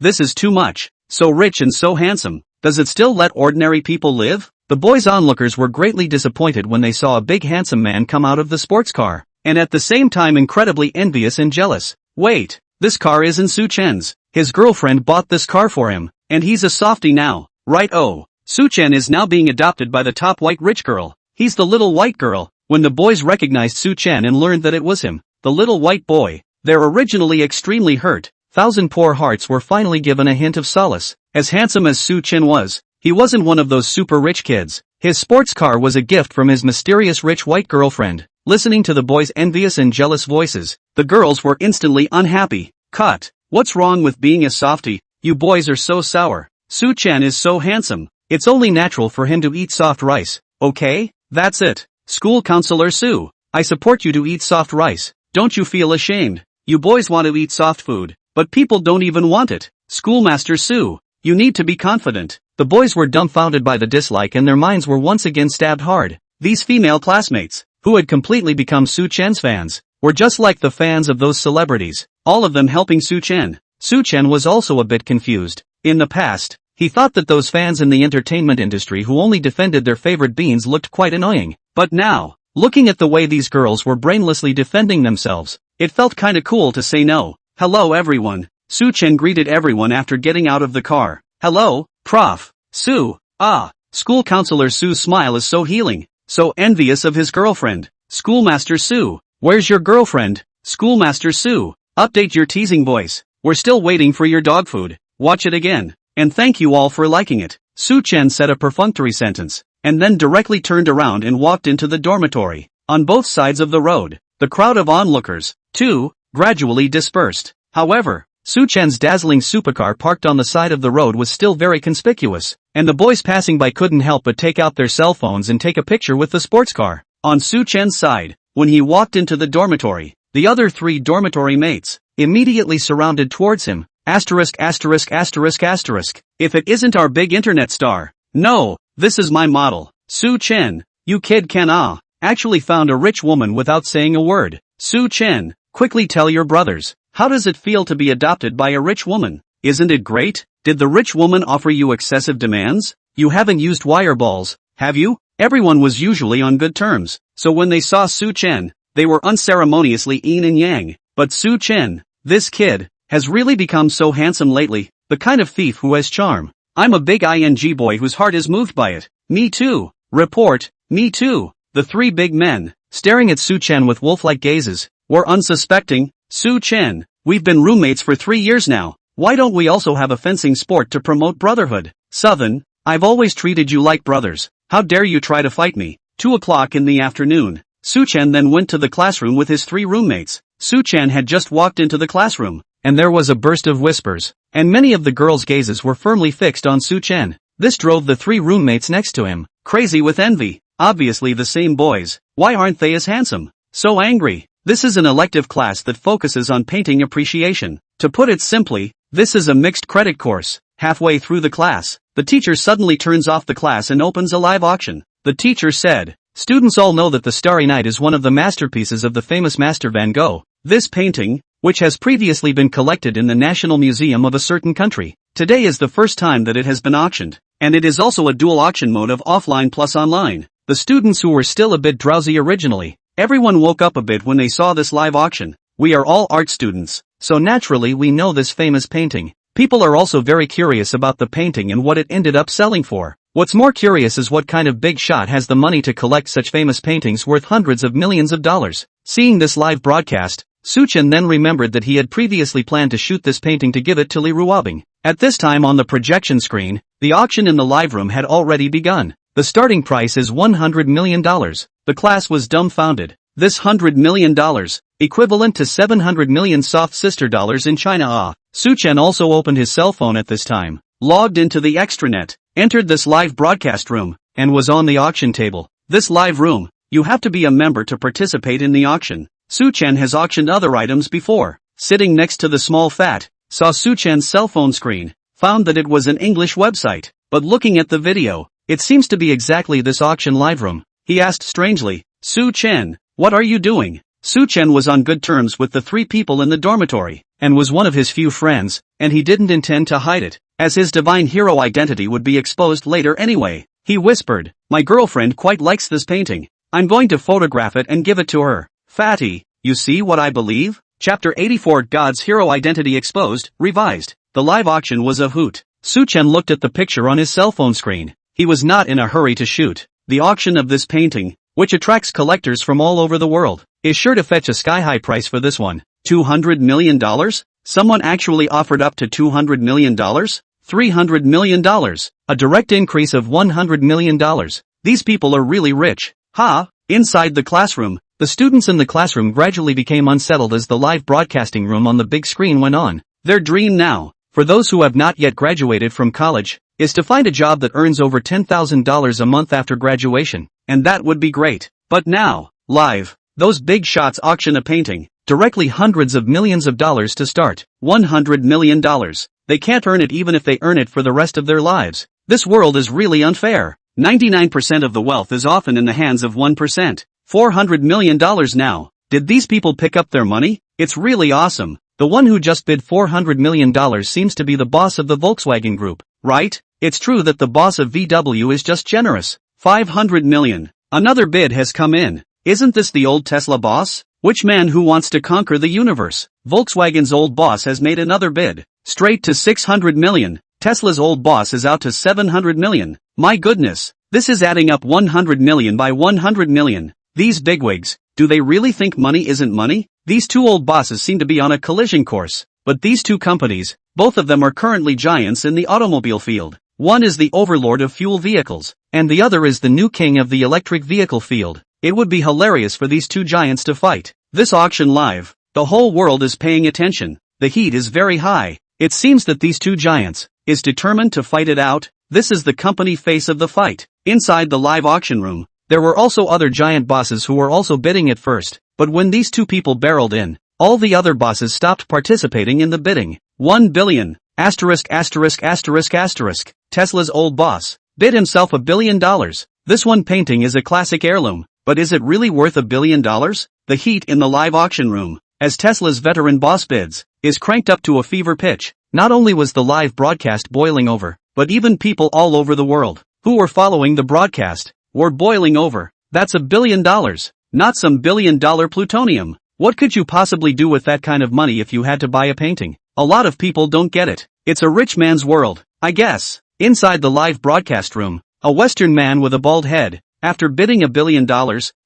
S1: This is too much. So rich and so handsome. Does it still let ordinary people live? The boys' onlookers were greatly disappointed when they saw a big handsome man come out of the sports car, and at the same time incredibly envious and jealous. Wait, this car isn't Su Chen's. His girlfriend bought this car for him, and he's a softie now, right? Oh, Su Chen is now being adopted by the top white rich girl. He's the little white girl. When the boys recognized Su Chen and learned that it was him, the little white boy, they're originally extremely hurt. Thousand poor hearts were finally given a hint of solace. As handsome as Su Chen was, he wasn't one of those super rich kids. His sports car was a gift from his mysterious rich white girlfriend. Listening to the boys' envious and jealous voices, the girls were instantly unhappy. Cut. What's wrong with being a softie? You boys are so sour. Su Chen is so handsome. It's only natural for him to eat soft rice. Okay? That's it. School counselor Su, I support you to eat soft rice. Don't you feel ashamed? You boys want to eat soft food, but people don't even want it. Schoolmaster Su, you need to be confident. The boys were dumbfounded by the dislike and their minds were once again stabbed hard. These female classmates, who had completely become Su Chen's fans, were just like the fans of those celebrities, all of them helping Su Chen. Su Chen was also a bit confused. In the past, he thought that those fans in the entertainment industry who only defended their favorite beans looked quite annoying. But now, looking at the way these girls were brainlessly defending themselves, it felt kinda cool to say no. Hello everyone. Su Chen greeted everyone after getting out of the car. Hello, Prof. Su. School counselor Su's smile is so healing, so envious of his girlfriend. Schoolmaster Su, where's your girlfriend? Schoolmaster Su, update your teasing voice. We're still waiting for your dog food. Watch it again. And thank you all for liking it. Su Chen said a perfunctory sentence, and then directly turned around and walked into the dormitory. On both sides of the road, the crowd of onlookers, too, gradually dispersed. However, Su Chen's dazzling supercar parked on the side of the road was still very conspicuous, and the boys passing by couldn't help but take out their cell phones and take a picture with the sports car. On Su Chen's side, when he walked into the dormitory, the other 3 dormitory mates immediately surrounded towards him. Asterisk. If it isn't our big internet star. No, this is my model. Su Chen, you kid can actually found a rich woman without saying a word. Su Chen, quickly tell your brothers, how does it feel to be adopted by a rich woman? Isn't it great? Did the rich woman offer you excessive demands? You haven't used wire balls, have you? Everyone was usually on good terms, so when they saw Su Chen, they were unceremoniously yin and yang. But Su Chen, this kid, has really become so handsome lately, the kind of thief who has charm. I'm a big ing boy whose heart is moved by it. Me too. Report, me too. The three big men, staring at Su Chen with wolf-like gazes, were unsuspecting. Su Chen, we've been roommates for 3 years now. Why don't we also have a fencing sport to promote brotherhood? Southern, I've always treated you like brothers. How dare you try to fight me? 2 o'clock in the afternoon. Su Chen then went to the classroom with his 3 roommates. Su Chen had just walked into the classroom, and there was a burst of whispers, and many of the girls' gazes were firmly fixed on Su Chen. This drove the 3 roommates next to him crazy with envy. Obviously the same boys. Why aren't they as handsome? So angry. This is an elective class that focuses on painting appreciation. To put it simply, this is a mixed credit course. Halfway through the class, the teacher suddenly turns off the class and opens a live auction. The teacher said, "Students all know that the Starry Night is one of the masterpieces of the famous master Van Gogh. This painting, which has previously been collected in the National Museum of a certain country, today is the first time that it has been auctioned, and it is also a dual auction mode of offline plus online." The students who were still a bit drowsy originally, everyone woke up a bit when they saw this live auction. We are all art students, so naturally we know this famous painting. People are also very curious about the painting and what it ended up selling for. What's more curious is what kind of big shot has the money to collect such famous paintings worth hundreds of millions of dollars. Seeing this live broadcast, Su Chen then remembered that he had previously planned to shoot this painting to give it to Li Ruobing. At this time on the projection screen, the auction in the live room had already begun. The starting price is $100 million. The class was dumbfounded. This $100 million, equivalent to 700 million soft sister dollars in China. Su Chen also opened his cell phone at this time, logged into the extranet, entered this live broadcast room, and was on the auction table. This live room, you have to be a member to participate in the auction. Su Chen has auctioned other items before. Sitting next to the small fat, saw Su Chen's cell phone screen, found that it was an English website, but looking at the video, it seems to be exactly this auction live room. He asked strangely, "Su Chen, what are you doing?" Su Chen was on good terms with the 3 people in the dormitory, and was one of his few friends, and he didn't intend to hide it, as his divine hero identity would be exposed later anyway. He whispered, "My girlfriend quite likes this painting. I'm going to photograph it and give it to her." Fatty, you see what I believe? Chapter 84 God's Hero Identity Exposed, Revised. The live auction was a hoot. Su Chen looked at the picture on his cell phone screen. He was not in a hurry to shoot. The auction of this painting, which attracts collectors from all over the world, is sure to fetch a sky-high price for this one. $200 million? Someone actually offered up to $200 million? $300 million? A direct increase of $100 million. These people are really rich. Ha! Inside the classroom, the students in the classroom gradually became unsettled as the live broadcasting room on the big screen went on. Their dream now, for those who have not yet graduated from college, is to find a job that earns over $10,000 a month after graduation, and that would be great. But now, live, those big shots auction a painting, directly hundreds of millions of dollars to start. $100 million. They can't earn it even if they earn it for the rest of their lives. This world is really unfair. 99% of the wealth is often in the hands of 1%. $400 million now. Did these people pick up their money? It's really awesome. The one who just bid $400 million seems to be the boss of the Volkswagen Group, right? It's true that the boss of VW is just generous. $500 million. Another bid has come in. Isn't this the old Tesla boss? Which man who wants to conquer the universe? Volkswagen's old boss has made another bid. Straight to $600 million. Tesla's old boss is out to $700 million. My goodness. This is adding up 100 million by 100 million. These bigwigs, do they really think money isn't money? These 2 old bosses seem to be on a collision course. But these 2 companies, both of them are currently giants in the automobile field. One is the overlord of fuel vehicles, and the other is the new king of the electric vehicle field. It would be hilarious for these 2 giants to fight. This auction live, the whole world is paying attention. The heat is very high. It seems that these 2 giants is determined to fight it out. This is the company face of the fight. Inside the live auction room, there were also other giant bosses who were also bidding at first, but when these 2 people barreled in, all the other bosses stopped participating in the bidding. 1 billion. Asterisk. Tesla's old boss bid himself $1 billion. This one painting is a classic heirloom, but is it really worth $1 billion? The heat in the live auction room, as Tesla's veteran boss bids, is cranked up to a fever pitch. Not only was the live broadcast boiling over, but even people all over the world, who were following the broadcast, were boiling over. That's $1 billion, not some $1 billion plutonium. What could you possibly do with that kind of money if you had to buy a painting? A lot of people don't get it. It's a rich man's world, I guess. Inside the live broadcast room, a Western man with a bald head, after bidding $1 billion,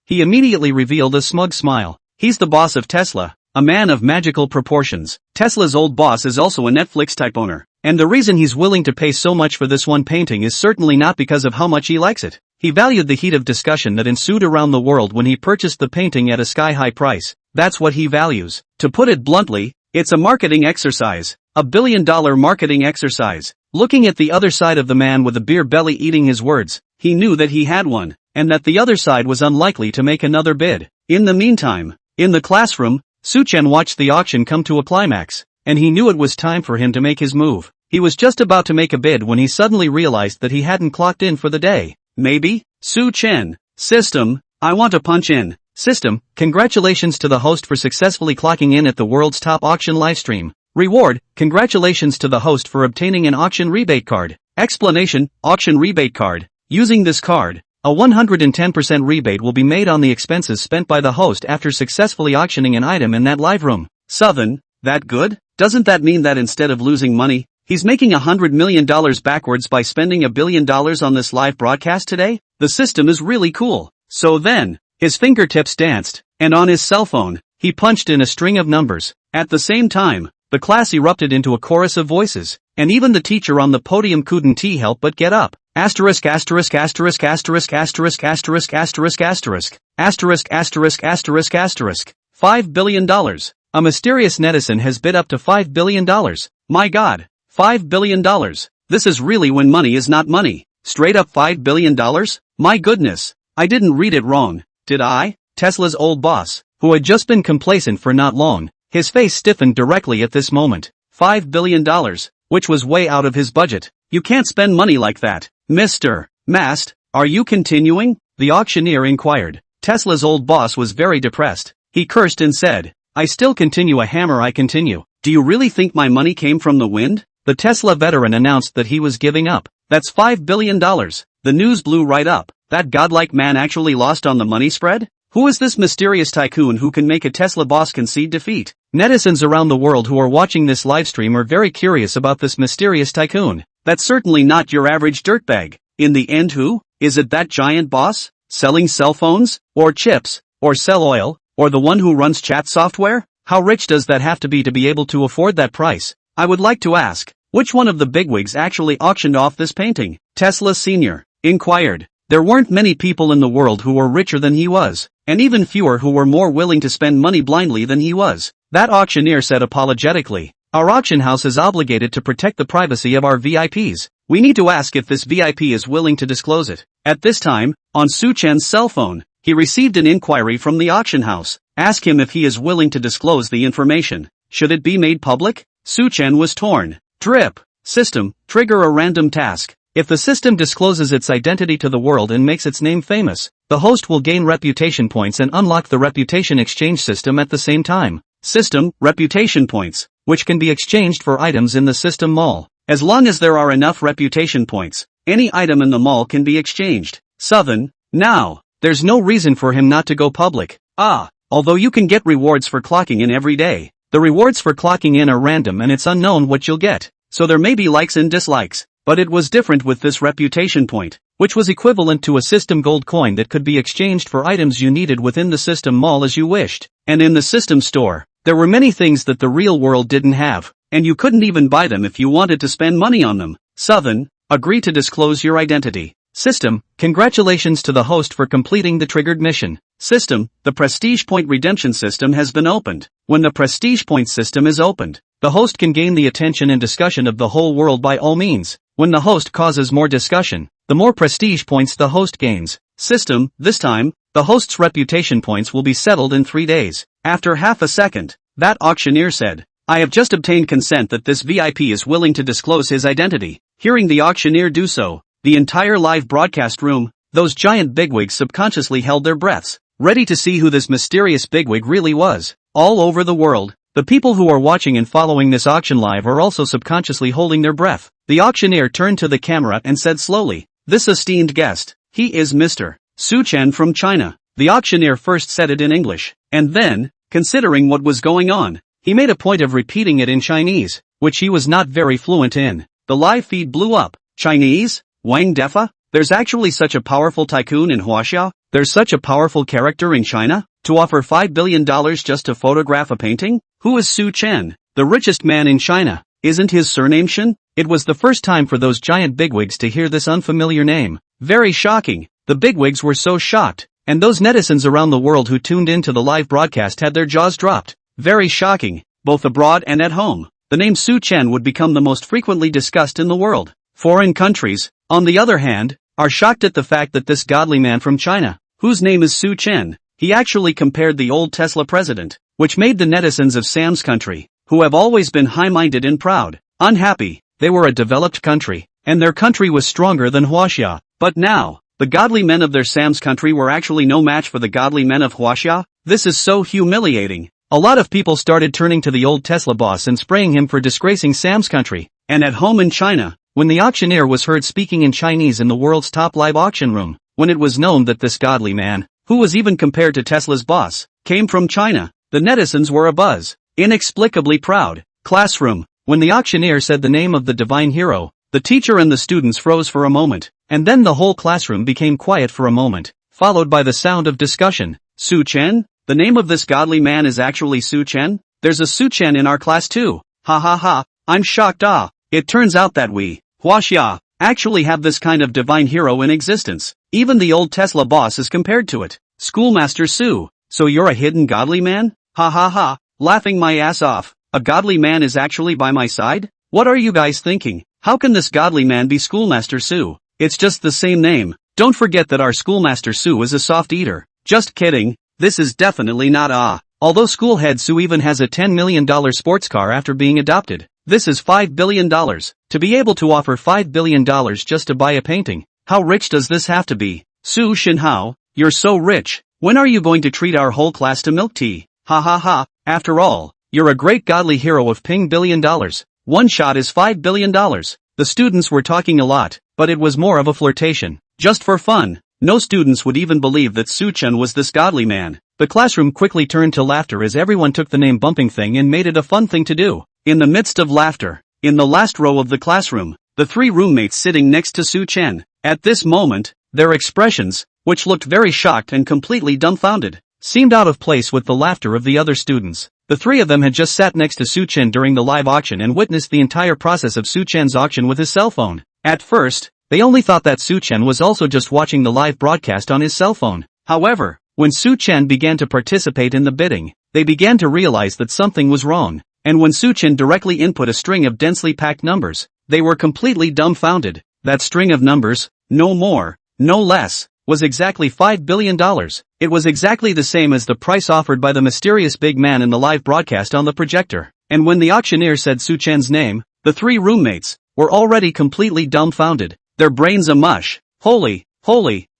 S1: he immediately revealed a smug smile. He's the boss of Tesla, a man of magical proportions. Tesla's old boss is also a Netflix-type owner. And the reason he's willing to pay so much for this one painting is certainly not because of how much he likes it. He valued the heat of discussion that ensued around the world when he purchased the painting at a sky-high price. That's what he values. To put it bluntly, it's a marketing exercise. $1 billion marketing exercise. Looking at the other side of the man with the beer belly eating his words, he knew that he had one, and that the other side was unlikely to make another bid. In the meantime, in the classroom, Su-chen watched the auction come to a climax, and he knew it was time for him to make his move. He was just about to make a bid when he suddenly realized that he hadn't clocked in for the day. Maybe? Su-chen. System, I want to punch in. System, congratulations to the host for successfully clocking in at the world's top auction livestream. Reward, congratulations to the host for obtaining an auction rebate card. Explanation, auction rebate card. Using this card, a 110% rebate will be made on the expenses spent by the host after successfully auctioning an item in that live room. Southern, that good? Doesn't that mean that instead of losing money, he's making $100 million backwards by spending $1 billion on this live broadcast today? The system is really cool. So then, his fingertips danced, and on his cell phone, he punched in a string of numbers. At the same time, the class erupted into a chorus of voices, and even the teacher on the podium couldn't help but get up. Asterisk asterisk asterisk asterisk asterisk asterisk asterisk asterisk asterisk asterisk asterisk asterisk $5 billion. A mysterious netizen has bid up to $5 billion. My God, $5 billion. This is really when money is not money. Straight up $5 billion? My goodness, I didn't read it wrong, did I? Tesla's old boss, who had just been complacent for not long, his face stiffened directly at this moment. $5 billion, which was way out of his budget. You can't spend money like that. Mr. Mast, are you continuing? The auctioneer inquired. Tesla's old boss was very depressed. He cursed and said, I still continue, a hammer I continue. Do you really think my money came from the wind? The Tesla veteran announced that he was giving up. That's $5 billion. The news blew right up. That godlike man actually lost on the money spread? Who is this mysterious tycoon who can make a Tesla boss concede defeat? Netizens around the world who are watching this livestream are very curious about this mysterious tycoon. That's certainly not your average dirtbag. In the end, who? Is it that giant boss? Selling cell phones? Or chips? Or cell oil? Or the one who runs chat software? How rich does that have to be able to afford that price? I would like to ask, which one of the bigwigs actually auctioned off this painting? Tesla Sr. inquired. There weren't many people in the world who were richer than he was, and even fewer who were more willing to spend money blindly than he was. That auctioneer said apologetically, our auction house is obligated to protect the privacy of our VIPs. We need to ask if this VIP is willing to disclose it. At this time, on Su-chen's cell phone, he received an inquiry from the auction house. Ask him if he is willing to disclose the information. Should it be made public? Su-chen was torn. Drip. System, trigger a random task. If the system discloses its identity to the world and makes its name famous, the host will gain reputation points and unlock the reputation exchange system at the same time. System, reputation points, which can be exchanged for items in the system mall. As long as there are enough reputation points, any item in the mall can be exchanged. Southern, now, there's no reason for him not to go public. Although you can get rewards for clocking in every day, the rewards for clocking in are random and it's unknown what you'll get, so there may be likes and dislikes. But it was different with this reputation point, which was equivalent to a system gold coin that could be exchanged for items you needed within the system mall as you wished. And in the system store, there were many things that the real world didn't have, and you couldn't even buy them if you wanted to spend money on them. Southern, agree to disclose your identity. System, congratulations to the host for completing the triggered mission. System, the Prestige Point redemption system has been opened. When the Prestige Point system is opened, the host can gain the attention and discussion of the whole world by all means. When the host causes more discussion, the more prestige points the host gains. System, this time, the host's reputation points will be settled in 3 days. After half a second, that auctioneer said, I have just obtained consent that this VIP is willing to disclose his identity. Hearing the auctioneer do so, the entire live broadcast room, those giant bigwigs subconsciously held their breaths, ready to see who this mysterious bigwig really was. All over the world, the people who are watching and following this auction live are also subconsciously holding their breath. The auctioneer turned to the camera and said slowly, this esteemed guest, he is Mr. Su-chen from China. The auctioneer first said it in English, and then, considering what was going on. He made a point of repeating it in Chinese, which he was not very fluent in. The live feed blew up. Chinese? Wang Defa? There's actually such a powerful tycoon in Huaxia? There's such a powerful character in China? To offer $5 billion just to photograph a painting? Who is Su Chen? The richest man in China. Isn't his surname Shen? It was the first time for those giant bigwigs to hear this unfamiliar name. Very shocking. The bigwigs were so shocked, and those netizens around the world who tuned into the live broadcast had their jaws dropped. Very shocking, both abroad and at home. The name Su Chen would become the most frequently discussed in the world. Foreign countries, on the other hand, are shocked at the fact that this godly man from China, whose name is Su Chen, he actually compared the old Tesla president, which made the netizens of Sam's country, who have always been high-minded and proud, unhappy. They were a developed country, and their country was stronger than Huaxia. But now, the godly men of their Sam's country were actually no match for the godly men of Huaxia? This is so humiliating. A lot of people started turning to the old Tesla boss and spraying him for disgracing Sam's country. And at home in China, when the auctioneer was heard speaking in Chinese in the world's top live auction room, when it was known that this godly man, who was even compared to Tesla's boss, came from China, the netizens were abuzz, inexplicably proud. Classroom. When the auctioneer said the name of the divine hero, the teacher and the students froze for a moment, and then the whole classroom became quiet for a moment, followed by the sound of discussion. Su Chen? The name of this godly man is actually Su Chen? There's a Su Chen in our class too. Ha ha ha, I'm shocked. It turns out that we, Huaxia, actually have this kind of divine hero in existence. Even the old Tesla boss is compared to it. Schoolmaster Su, so you're a hidden godly man? Ha ha ha, laughing my ass off. A godly man is actually by my side? What are you guys thinking? How can this godly man be Schoolmaster Su? It's just the same name. Don't forget that our Schoolmaster Su is a soft eater. Just kidding. This is definitely not Although Schoolhead Su even has a $10 million sports car after being adopted. This is $5 billion. To be able to offer $5 billion just to buy a painting. How rich does this have to be? Su Shinhao, you're so rich. When are you going to treat our whole class to milk tea? Ha ha ha. After all, you're a great godly hero of $1 billion. One shot is $5 billion. The students were talking a lot, but it was more of a flirtation. Just for fun. No students would even believe that Su Chen was this godly man. The classroom quickly turned to laughter as everyone took the name bumping thing and made it a fun thing to do. In the midst of laughter, in the last row of the classroom, the three roommates sitting next to Su Chen. At this moment, their expressions, which looked very shocked and completely dumbfounded, seemed out of place with the laughter of the other students. The three of them had just sat next to Su Chen during the live auction and witnessed the entire process of Su Chen's auction with his cell phone. At first, they only thought that Su Chen was also just watching the live broadcast on his cell phone. However, when Su Chen began to participate in the bidding, they began to realize that something was wrong. And when Su Chen directly input a string of densely packed numbers, they were completely dumbfounded. That string of numbers, no more, no less, was exactly $5 billion. It was exactly the same as the price offered by the mysterious big man in the live broadcast on the projector. And when the auctioneer said Su Chen's name, the three roommates were already completely dumbfounded. Their brains a mush. Holy,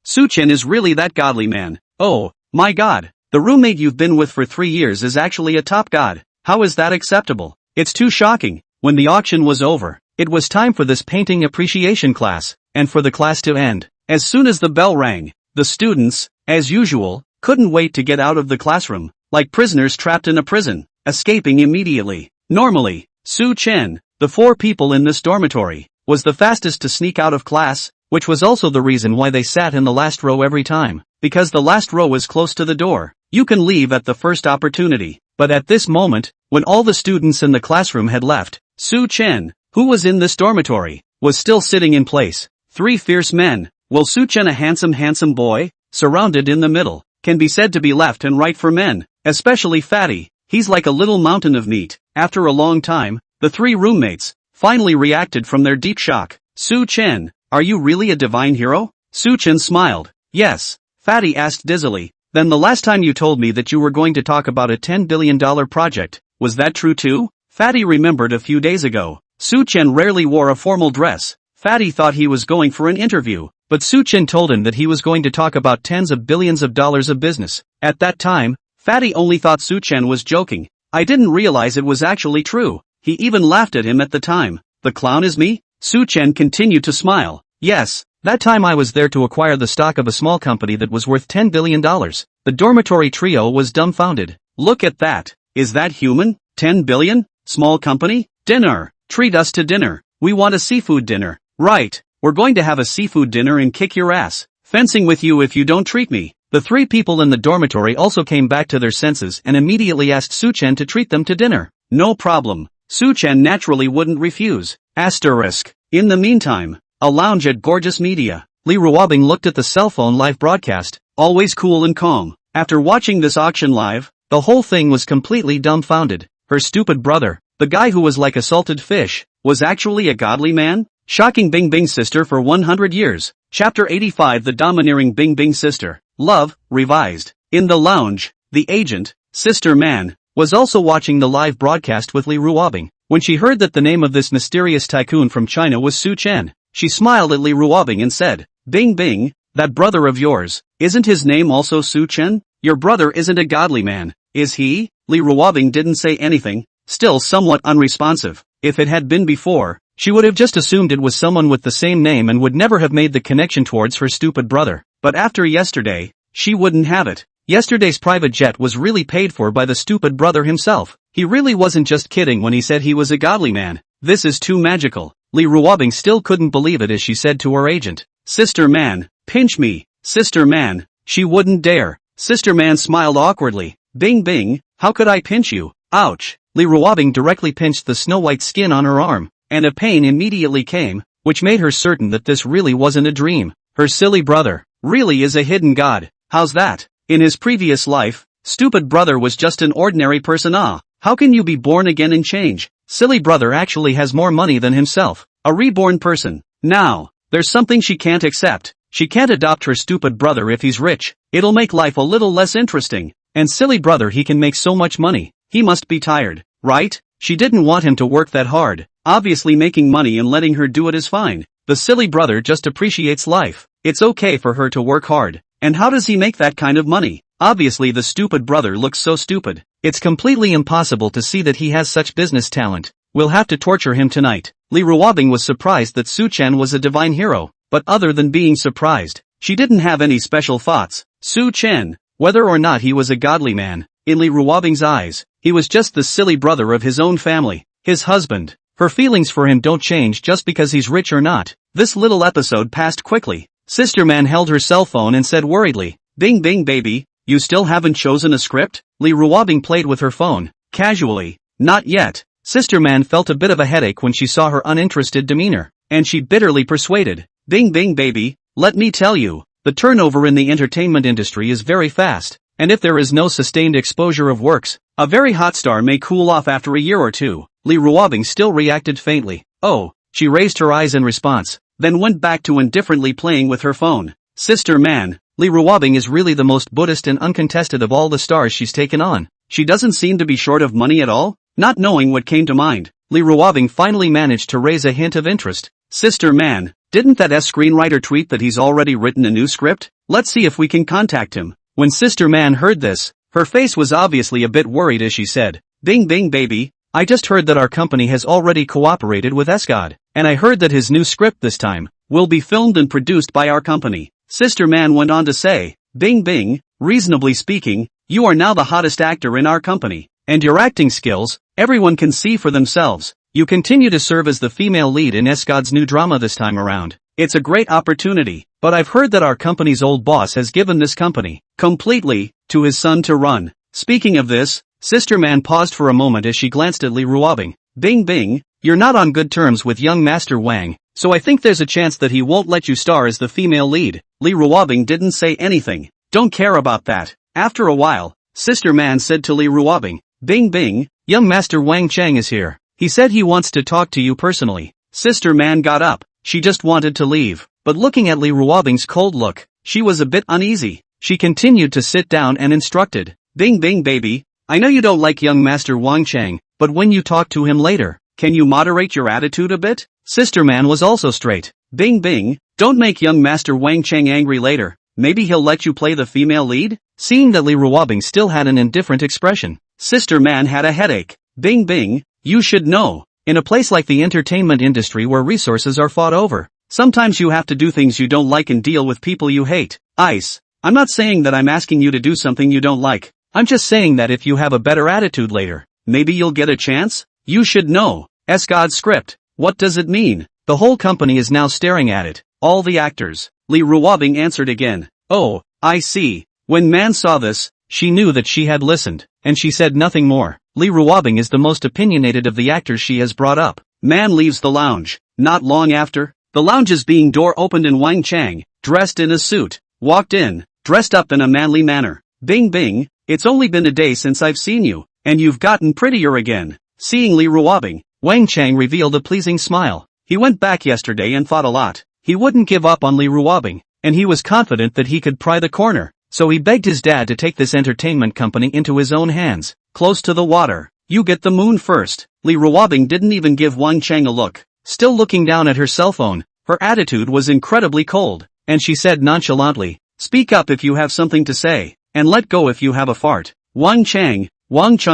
S1: Su Chen is really that godly man. Oh, my god. The roommate you've been with for 3 years is actually a top god. How is that acceptable? It's too shocking. When the auction was over, it was time for this painting appreciation class, and for the class to end. As soon as the bell rang, the students, as usual, couldn't wait to get out of the classroom, like prisoners trapped in a prison, escaping immediately. Normally, Su Chen, the 4 people in this dormitory, was the fastest to sneak out of class, which was also the reason why they sat in the last row every time, because the last row is close to the door. You can leave at the first opportunity. But at this moment, when all the students in the classroom had left, Su Chen, who was in this dormitory, was still sitting in place. 3 fierce men. Well, Su Chen, a handsome boy, surrounded in the middle, can be said to be left and right for men, especially Fatty. He's like a little mountain of meat. After a long time, the 3 roommates finally reacted from their deep shock. Su Chen, are you really a divine hero? Su Chen smiled. Yes, Fatty asked dizzily. Then the last time you told me that you were going to talk about a $10 billion project, was that true too? Fatty remembered a few days ago. Su Chen rarely wore a formal dress. Fatty thought he was going for an interview, but Su Chen told him that he was going to talk about tens of billions of dollars of business. At that time, Fatty only thought Su Chen was joking. I didn't realize it was actually true. He even laughed at him at the time. The clown is me? Su Chen continued to smile. Yes, that time I was there to acquire the stock of a small company that was worth $10 billion. The dormitory trio was dumbfounded. Look at that. Is that human? 10 billion? Small company? Dinner. Treat us to dinner. We want a seafood dinner. Right. We're going to have a seafood dinner and kick your ass. Fencing with you if you don't treat me. The three people in the dormitory also came back to their senses and immediately asked Su-chen to treat them to dinner. No problem. Su-chen naturally wouldn't refuse. Asterisk. In the meantime, a lounge at Gorgeous Media. Li Ruobing looked at the cell phone live broadcast, always cool and calm. After watching this auction live, the whole thing was completely dumbfounded. Her stupid brother, the guy who was like a salted fish, was actually a godly man? Shocking Bing Bing sister for 100 years. Chapter 85 The Domineering Bing Bing Sister. Love, revised. In the lounge, the agent, Sister Man, was also watching the live broadcast with Li Ruobing. When she heard that the name of this mysterious tycoon from China was Su-chen, she smiled at Li Ruobing and said, Bing Bing, that brother of yours, isn't his name also Su-chen? Your brother isn't a godly man, is he? Li Ruobing didn't say anything, still somewhat unresponsive. If it had been before, she would have just assumed it was someone with the same name and would never have made the connection towards her stupid brother. But after yesterday, she wouldn't have it. Yesterday's private jet was really paid for by the stupid brother himself. He really wasn't just kidding when he said he was a godly man. This is too magical. Li Ruobing still couldn't believe it as she said to her agent, Sister Man, pinch me. Sister Man, she wouldn't dare. Sister Man smiled awkwardly. Bing Bing, how could I pinch you? Ouch. Li Ruobing directly pinched the snow-white skin on her arm, and a pain immediately came, which made her certain that this really wasn't a dream. Her silly brother really is a hidden god. How's that? In his previous life, stupid brother was just an ordinary person. How can you be born again and change? Silly brother actually has more money than himself. A reborn person. Now, there's something she can't accept. She can't adopt her stupid brother if he's rich. It'll make life a little less interesting. And silly brother, he can make so much money. He must be tired, right? She didn't want him to work that hard. Obviously making money and letting her do it is fine. The silly brother just appreciates life. It's okay for her to work hard. And how does he make that kind of money? Obviously the stupid brother looks so stupid. It's completely impossible to see that he has such business talent. We'll have to torture him tonight. Li Ruobing was surprised that Su-chen was a divine hero, but other than being surprised, she didn't have any special thoughts. Su-chen, whether or not he was a godly man, in Li Ruobing's eyes, he was just the silly brother of his own family, his husband. Her feelings for him don't change just because he's rich or not. This little episode passed quickly. Sister Man held her cell phone and said worriedly, Bing Bing baby, you still haven't chosen a script? Li Ruobing played with her phone, casually. Not yet. Sister Man felt a bit of a headache when she saw her uninterested demeanor, and she bitterly persuaded, Bing Bing baby, let me tell you, the turnover in the entertainment industry is very fast, and if there is no sustained exposure of works, a very hot star may cool off after a year or two. Li Ruobing still reacted faintly. Oh, she raised her eyes in response, then went back to indifferently playing with her phone. Sister Man, Li Ruobing is really the most Buddhist and uncontested of all the stars she's taken on. She doesn't seem to be short of money at all? Not knowing what came to mind, Li Ruobing finally managed to raise a hint of interest. Sister Man, didn't that screenwriter tweet that he's already written a new script? Let's see if we can contact him. When Sister Man heard this, her face was obviously a bit worried as she said, Bing Bing baby, I just heard that our company has already cooperated with SGod, and I heard that his new script this time will be filmed and produced by our company. Sister Man went on to say, Bing Bing, reasonably speaking, you are now the hottest actor in our company, and your acting skills, everyone can see for themselves. You continue to serve as the female lead in SGod's new drama this time around. It's a great opportunity, but I've heard that our company's old boss has given this company completely to his son to run. Speaking of this, Sister Man paused for a moment as she glanced at Li Ruobing. Bing Bing, you're not on good terms with young Master Wang, so I think there's a chance that he won't let you star as the female lead. Li Ruobing didn't say anything. Don't care about that. After a while, Sister Man said to Li Ruobing, Bing Bing, young Master Wang Chang is here. He said he wants to talk to you personally. Sister Man got up. She just wanted to leave, but looking at Li Ruobing's cold look, she was a bit uneasy. She continued to sit down and instructed, Bing Bing baby, I know you don't like young Master Wang Chang, but when you talk to him later, can you moderate your attitude a bit? Sister Man was also straight. Bing Bing, don't make young Master Wang Chang angry later. Maybe he'll let you play the female lead? Seeing that Li Ruobing still had an indifferent expression, Sister Man had a headache. Bing Bing, you should know, in a place like the entertainment industry where resources are fought over, sometimes you have to do things you don't like and deal with people you hate. I'm not saying that I'm asking you to do something you don't like. I'm just saying that if you have a better attitude later, maybe you'll get a chance? You should know. God's script. What does it mean? The whole company is now staring at it. All the actors. Lee Ruobing answered again. Oh, I see. When Man saw this, she knew that she had listened, and she said nothing more. Lee Ruobing is the most opinionated of the actors she has brought up. Man leaves the lounge. Not long after, the lounge's being door opened and Wang Chang, dressed in a suit, walked in, dressed up in a manly manner. Bing bing, it's only been a day since I've seen you, and you've gotten prettier again. Seeing Lee Ruobing, Wang Chang revealed a pleasing smile. He went back yesterday and thought a lot. He wouldn't give up on Lee Ruobing, and he was confident that he could pry the corner. So he begged his dad to take this entertainment company into his own hands. Close to the water. You get the moon first. Lee Ruobing didn't even give Wang Chang a look. Still looking down at her cell phone, her attitude was incredibly cold, and she said nonchalantly, speak up if you have something to say, and let go if you have a fart. Wang Chang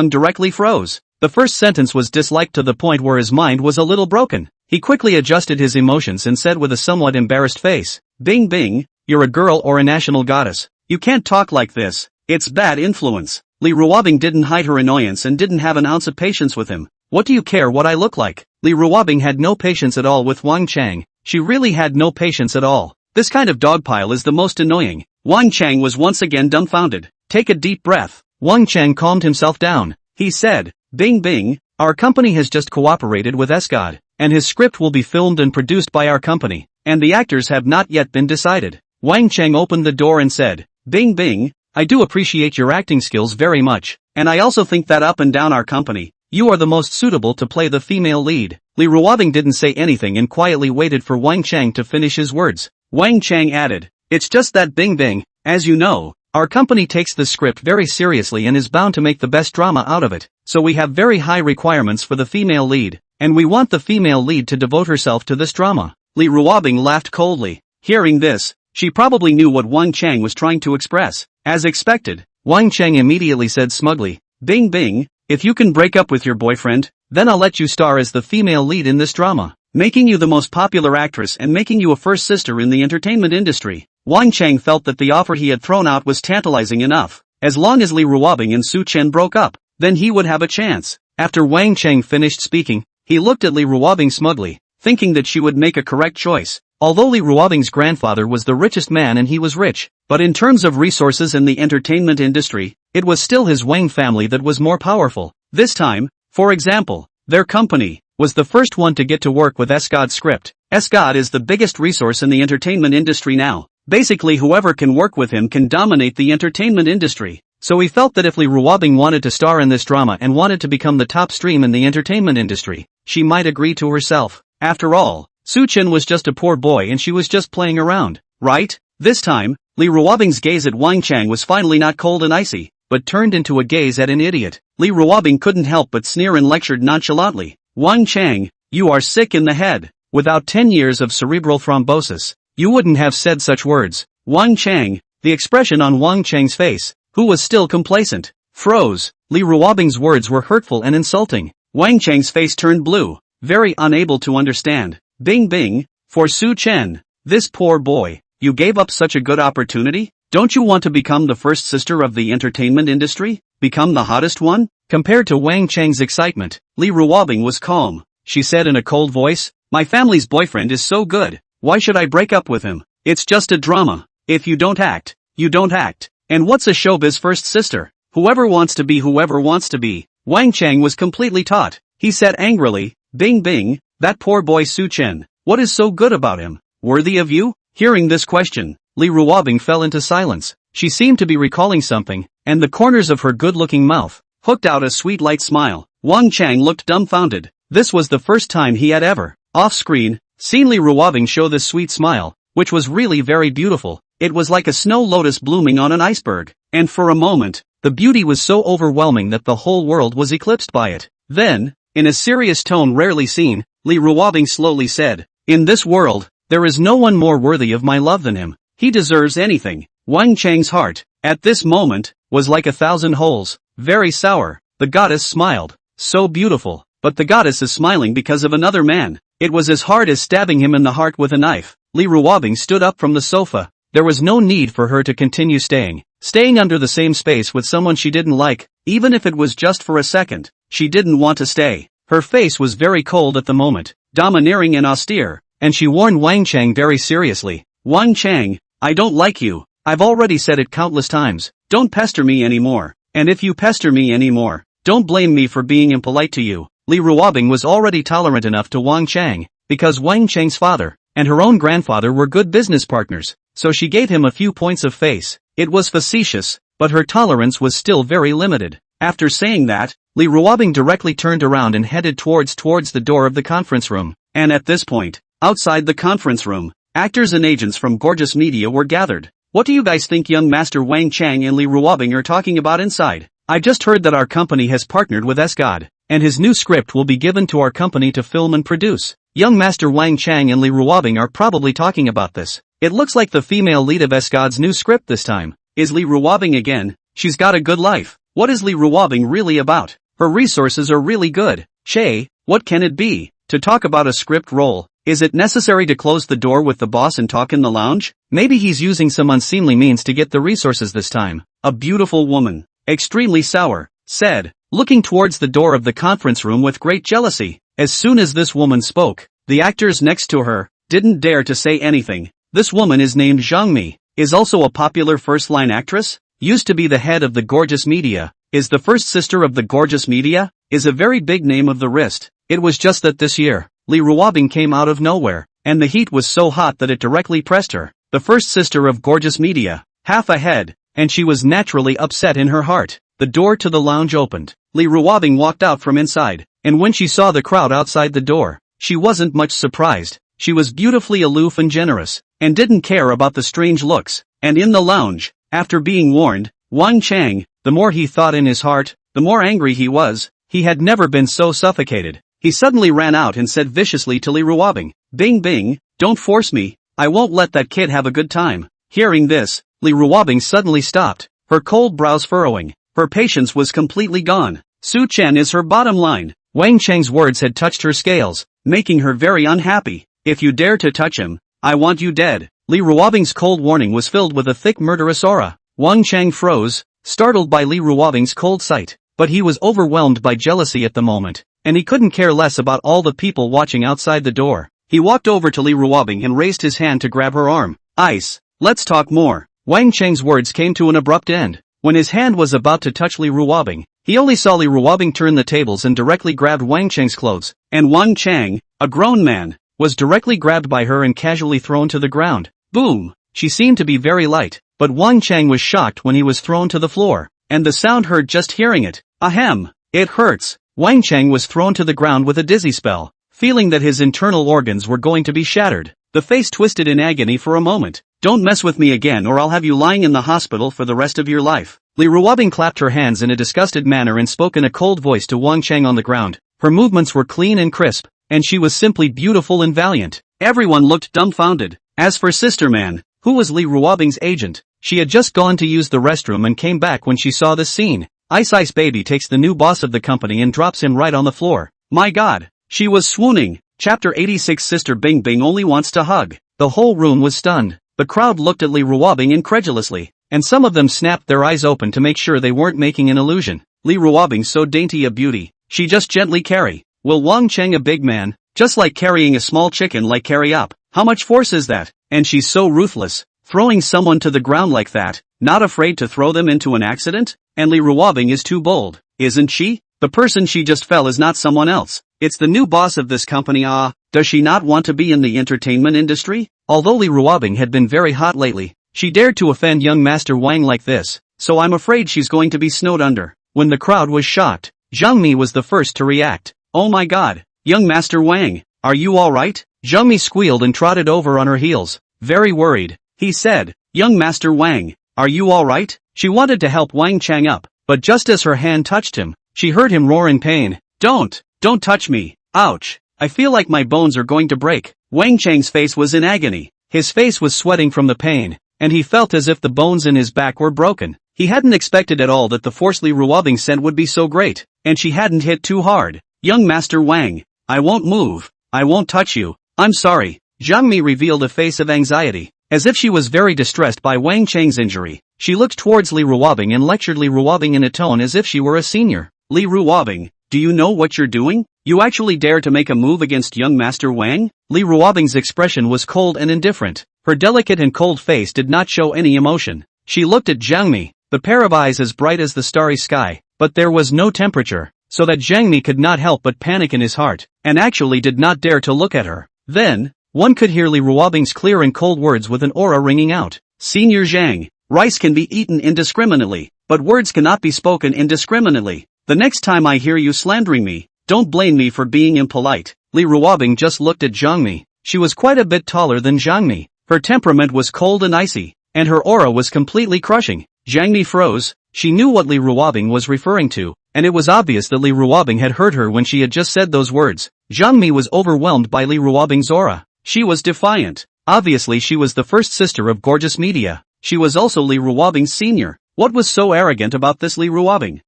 S1: directly froze. The first sentence was disliked to the point where his mind was a little broken. He quickly adjusted his emotions and said with a somewhat embarrassed face, Bing bing, you're a girl or a national goddess. You can't talk like this. It's bad influence. Lee Ruobing didn't hide her annoyance and didn't have an ounce of patience with him. What do you care what I look like? Lee Ruobing had no patience at all with Wang Chang. She really had no patience at all. This kind of dogpile is the most annoying. Wang Chang was once again dumbfounded. Take a deep breath. Wang Chang calmed himself down. He said, Bing bing, our company has just cooperated with SGod, and his script will be filmed and produced by our company, and the actors have not yet been decided. Wang Chang opened the door and said, Bing bing, I do appreciate your acting skills very much, and I also think that up and down our company, you are the most suitable to play the female lead. Lee Ruobing didn't say anything and quietly waited for Wang Chang to finish his words. Wang Chang added, it's just that Bing bing, as you know, our company takes the script very seriously and is bound to make the best drama out of it, so we have very high requirements for the female lead, and we want the female lead to devote herself to this drama. Lee Ruobing laughed coldly. Hearing this, she probably knew what Wang Chang was trying to express. As expected, Wang Chang immediately said smugly, Bing bing, if you can break up with your boyfriend, then I'll let you star as the female lead in this drama, making you the most popular actress and making you a first sister in the entertainment industry. Wang Chang felt that the offer he had thrown out was tantalizing enough. As long as Lee Ruobing and Su Chen broke up, then he would have a chance. After Wang Chang finished speaking, he looked at Lee Ruobing smugly, thinking that she would make a correct choice. Although Lee Ruobing's grandfather was the richest man and he was rich, but in terms of resources in the entertainment industry, it was still his Wang family that was more powerful. This time, for example, their company was the first one to get to work with SGod's script. SGod is the biggest resource in the entertainment industry now. Basically whoever can work with him can dominate the entertainment industry. So he felt that if Lee Ruobing wanted to star in this drama and wanted to become the top stream in the entertainment industry, she might agree to herself. After all, Su Chen was just a poor boy and she was just playing around, right? This time, Lee Ruobing's gaze at Wang Chang was finally not cold and icy, but turned into a gaze at an idiot. Lee Ruobing couldn't help but sneer and lectured nonchalantly. Wang Chang, you are sick in the head. Without 10 years of cerebral thrombosis, you wouldn't have said such words. Wang Chang, the expression on Wang Chang's face, who was still complacent, froze. Lee Ruobing's words were hurtful and insulting. Wang Chang's face turned blue, very unable to understand. Bing bing, for Su Chen, this poor boy, you gave up such a good opportunity? Don't you want to become the first sister of the entertainment industry? Become the hottest one? Compared to Wang Chang's excitement, Lee Ruobing was calm. She said in a cold voice, my family's boyfriend is so good, why should I break up with him? It's just a drama. If you don't act, you don't act. And what's a showbiz first sister? Whoever wants to be whoever wants to be. Wang Chang was completely taut. He said angrily, Bing bing, that poor boy Su Chen, what is so good about him? Worthy of you? Hearing this question, Lee Ruobing fell into silence. She seemed to be recalling something, and the corners of her good-looking mouth hooked out a sweet light smile. Wang Chang looked dumbfounded. This was the first time he had ever, off-screen, seen Lee Ruobing show this sweet smile, which was really very beautiful. It was like a snow lotus blooming on an iceberg, and for a moment, the beauty was so overwhelming that the whole world was eclipsed by it. Then, in a serious tone rarely seen, Lee Ruobing slowly said, in this world, there is no one more worthy of my love than him. He deserves anything. Wang Chang's heart, at this moment, was like 1,000 holes, very sour. The goddess smiled. So beautiful, but the goddess is smiling because of another man. It was as hard as stabbing him in the heart with a knife. Lee Ruobing stood up from the sofa. There was no need for her to continue staying. Staying under the same space with someone she didn't like, even if it was just for a second, she didn't want to stay. Her face was very cold at the moment, domineering and austere, and she warned Wang Chang very seriously. Wang Chang, I don't like you. I've already said it countless times. Don't pester me anymore. And if you pester me anymore, don't blame me for being impolite to you. Li Ruobing was already tolerant enough to Wang Chang, because Wang Chang's father and her own grandfather were good business partners, so she gave him a few points of face. It was facetious, but her tolerance was still very limited. After saying that, Li Ruobing directly turned around and headed towards the door of the conference room. And at this point, outside the conference room, actors and agents from Gorgeous Media were gathered. What do you guys think young Master Wang Chang and Li Ruobing are talking about inside? I just heard that our company has partnered with SGod, and his new script will be given to our company to film and produce. Young Master Wang Chang and Li Ruobing are probably talking about this. It looks like the female lead of SGod's new script this time. Is Li Ruobing again? She's got a good life. What is Li Ruobing really about? Her resources are really good. Che, what can it be? To talk about a script role, is it necessary to close the door with the boss and talk in the lounge? Maybe he's using some unseemly means to get the resources this time. A beautiful woman, extremely sour, said, looking towards the door of the conference room with great jealousy. As soon as this woman spoke, the actors next to her didn't dare to say anything. This woman is named Zhang Mi, is also a popular first-line actress, used to be the head of the Gorgeous Media, is the first sister of the Gorgeous Media, is a very big name of the wrist. It was just that this year, Li Ruobing came out of nowhere, and the heat was so hot that it directly pressed her. The first sister of Gorgeous Media, half a head, and she was naturally upset in her heart. The door to the lounge opened. Li Ruobing walked out from inside, and when she saw the crowd outside the door, she wasn't much surprised. She was beautifully aloof and generous, and didn't care about the strange looks. And in the lounge, after being warned, Wang Chang, the more he thought in his heart, the more angry he was. He had never been so suffocated. He suddenly ran out and said viciously to Li Ruobing, "Bing bing, don't force me, I won't let that kid have a good time." Hearing this, Li Ruobing suddenly stopped, her cold brows furrowing. Her patience was completely gone. Su Chen is her bottom line. Wang Chang's words had touched her scales, making her very unhappy. If you dare to touch him, I want you dead. Li Ruobing's cold warning was filled with a thick murderous aura. Wang Chang froze, startled by Li Ruobing's cold sight, but he was overwhelmed by jealousy at the moment, and he couldn't care less about all the people watching outside the door. He walked over to Li Ruobing and raised his hand to grab her arm. "Ice, let's talk more." Wang Chang's words came to an abrupt end. When his hand was about to touch Li Ruobing, he only saw Li Ruobing turn the tables and directly grabbed Wang Chang's clothes, and Wang Chang, a grown man, was directly grabbed by her and casually thrown to the ground. Boom! She seemed to be very light, but Wang Chang was shocked when he was thrown to the floor, and the sound heard just hearing it. Ahem! It hurts! Wang Chang was thrown to the ground with a dizzy spell, feeling that his internal organs were going to be shattered. The face twisted in agony for a moment. "Don't mess with me again or I'll have you lying in the hospital for the rest of your life." Li Ruobing clapped her hands in a disgusted manner and spoke in a cold voice to Wang Chang on the ground. Her movements were clean and crisp, and she was simply beautiful and valiant. Everyone looked dumbfounded. As for Sister Man, who was Li Ruobing's agent, she had just gone to use the restroom and came back when she saw this scene. Ice Ice Baby takes the new boss of the company and drops him right on the floor. My God! She was swooning. Chapter 86. Sister Bing Bing only wants to hug. The whole room was stunned. The crowd looked at Li Ruobing incredulously, and some of them snapped their eyes open to make sure they weren't making an illusion. Li Ruobing so dainty a beauty, she just gently carry. Will Wang Chang a big man, just like carrying a small chicken like carry up. How much force is that? And she's so ruthless, throwing someone to the ground like that, not afraid to throw them into an accident? And Li Ruobing is too bold, isn't she? The person she just fell is not someone else. It's the new boss of this company. Does she not want to be in the entertainment industry? Although Li Ruobing had been very hot lately, she dared to offend young Master Wang like this, so I'm afraid she's going to be snowed under. When the crowd was shocked, Zhang Mi was the first to react. Oh my God, young Master Wang, are you alright? Zhang Mi squealed and trotted over on her heels, very worried. He said, young Master Wang, are you alright? She wanted to help Wang Chang up, but just as her hand touched him, she heard him roar in pain. Don't touch me. Ouch. I feel like my bones are going to break. Wang Chang's face was in agony. His face was sweating from the pain, and he felt as if the bones in his back were broken. He hadn't expected at all that the force Li Ruobing sent would be so great, and she hadn't hit too hard. Young Master Wang, I won't move. I won't touch you. I'm sorry. Zhang Mi revealed a face of anxiety, as if she was very distressed by Wang Chang's injury. She looked towards Li Ruobing and lectured Li Ruobing in a tone as if she were a senior. Li Ruobing, do you know what you're doing? You actually dare to make a move against young Master Wang? Li Ruobing's expression was cold and indifferent. Her delicate and cold face did not show any emotion. She looked at Jiang Mi, the pair of eyes as bright as the starry sky, but there was no temperature, so that Jiang Mi could not help but panic in his heart, and actually did not dare to look at her. Then, one could hear Li Ruobing's clear and cold words with an aura ringing out. Senior Zhang, rice can be eaten indiscriminately, but words cannot be spoken indiscriminately. The next time I hear you slandering me, don't blame me for being impolite. Li Ruobing just looked at Jiang Mi. She was quite a bit taller than Jiang Mi. Her temperament was cold and icy, and her aura was completely crushing. Jiang Mi froze. She knew what Li Ruobing was referring to, and it was obvious that Li Ruobing had heard her when she had just said those words. Jiang Mi was overwhelmed by Li Ruobing's aura. She was defiant. Obviously she was the first sister of Gorgeous Media. She was also Li Ruobing's senior. What was so arrogant about this Li Ruobing?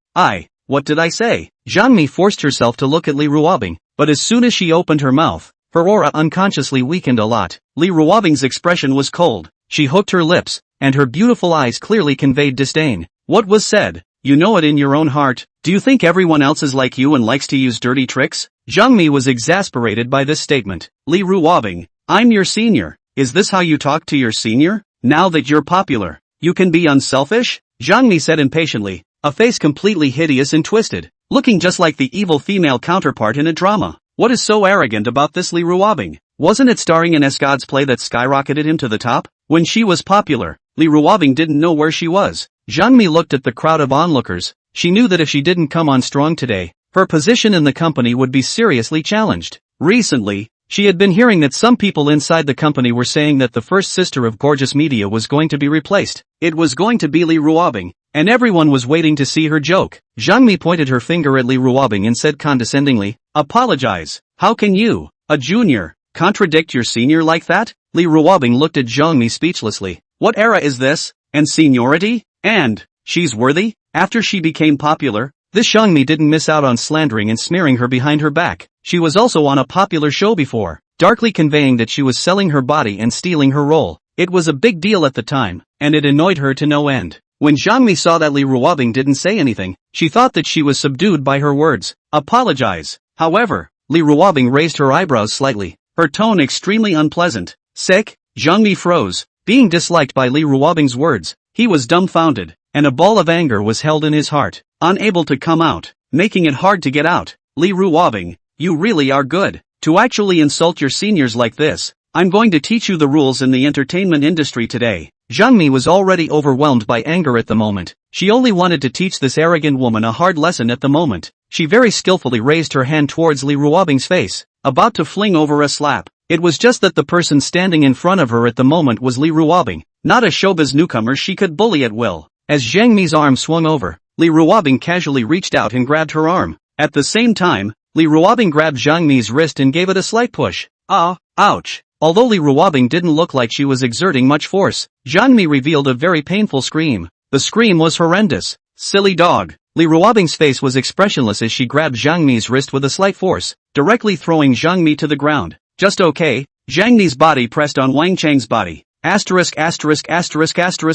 S1: What did I say? Jiang Mi forced herself to look at Li Ruobing, but as soon as she opened her mouth, her aura unconsciously weakened a lot. Li Ruobing's expression was cold. She hooked her lips, and her beautiful eyes clearly conveyed disdain. What was said? You know it in your own heart. Do you think everyone else is like you and likes to use dirty tricks? Jiang Mi was exasperated by this statement. Li Ruobing, I'm your senior. Is this how you talk to your senior? Now that you're popular, you can be unselfish? Jiang Mi said impatiently, a face completely hideous and twisted, looking just like the evil female counterpart in a drama. What is so arrogant about this Li Ruobing? Wasn't it starring in Esgod's play that skyrocketed him to the top? When she was popular, Li Ruobing didn't know where she was. Jiang Mi looked at the crowd of onlookers. She knew that if she didn't come on strong today, her position in the company would be seriously challenged. Recently, she had been hearing that some people inside the company were saying that the first sister of Gorgeous Media was going to be replaced. It was going to be Li Ruobing, and everyone was waiting to see her joke. Jiang Mi pointed her finger at Li Ruobing and said condescendingly, apologize. How can you, a junior, contradict your senior like that? Li Ruobing looked at Jiang Mi speechlessly. What era is this? And seniority? And, she's worthy? After she became popular, this Jiang Mi didn't miss out on slandering and smearing her behind her back. She was also on a popular show before, darkly conveying that she was selling her body and stealing her role. It was a big deal at the time, and it annoyed her to no end. When Jiang Mi saw that Li Ruobing didn't say anything, she thought that she was subdued by her words. Apologize. However, Li Ruobing raised her eyebrows slightly, her tone extremely unpleasant. Sick? Jiang Mi froze, being disliked by Li Ruobing's words. He was dumbfounded, and a ball of anger was held in his heart, unable to come out, making it hard to get out. Li Ruobing, you really are good. To actually insult your seniors like this, I'm going to teach you the rules in the entertainment industry today. Jiang Mi was already overwhelmed by anger at the moment. She only wanted to teach this arrogant woman a hard lesson at the moment. She very skillfully raised her hand towards Li Ruobing's face, about to fling over a slap. It was just that the person standing in front of her at the moment was Li Ruobing, not a showbiz newcomer she could bully at will. As Jiang Mi's arm swung over, Li Ruobing casually reached out and grabbed her arm. At the same time, Li Ruobing grabbed Jiang Mi's wrist and gave it a slight push. Ouch. Although Li Ruobing didn't look like she was exerting much force, Jiang Mi revealed a very painful scream. The scream was horrendous. Silly dog. Li Ruobing's face was expressionless as she grabbed Jiang Mi's wrist with a slight force, directly throwing Jiang Mi to the ground. Just okay. Jiang Mi's body pressed on Wang Chang's body.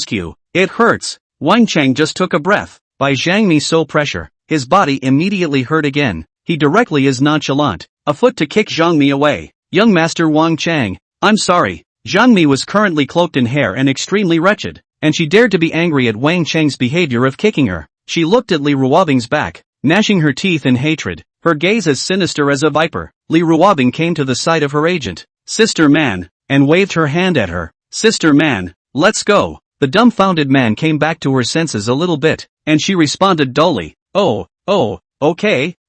S1: Q. It hurts. Wang Chang just took a breath. By Jiang Mi's sole pressure, his body immediately hurt again. He directly is nonchalant, a foot to kick Jiang Mi away. Young Master Wang Chang, I'm sorry. Jiang Mi was currently cloaked in hair and extremely wretched, and she dared to be angry at Wang Chang's behavior of kicking her. She looked at Li Ruobing's back, gnashing her teeth in hatred, her gaze as sinister as a viper. Li Ruobing came to the side of her agent, Sister Man, and waved her hand at her. Sister Man, let's go. The dumbfounded man came back to her senses a little bit, and she responded dully,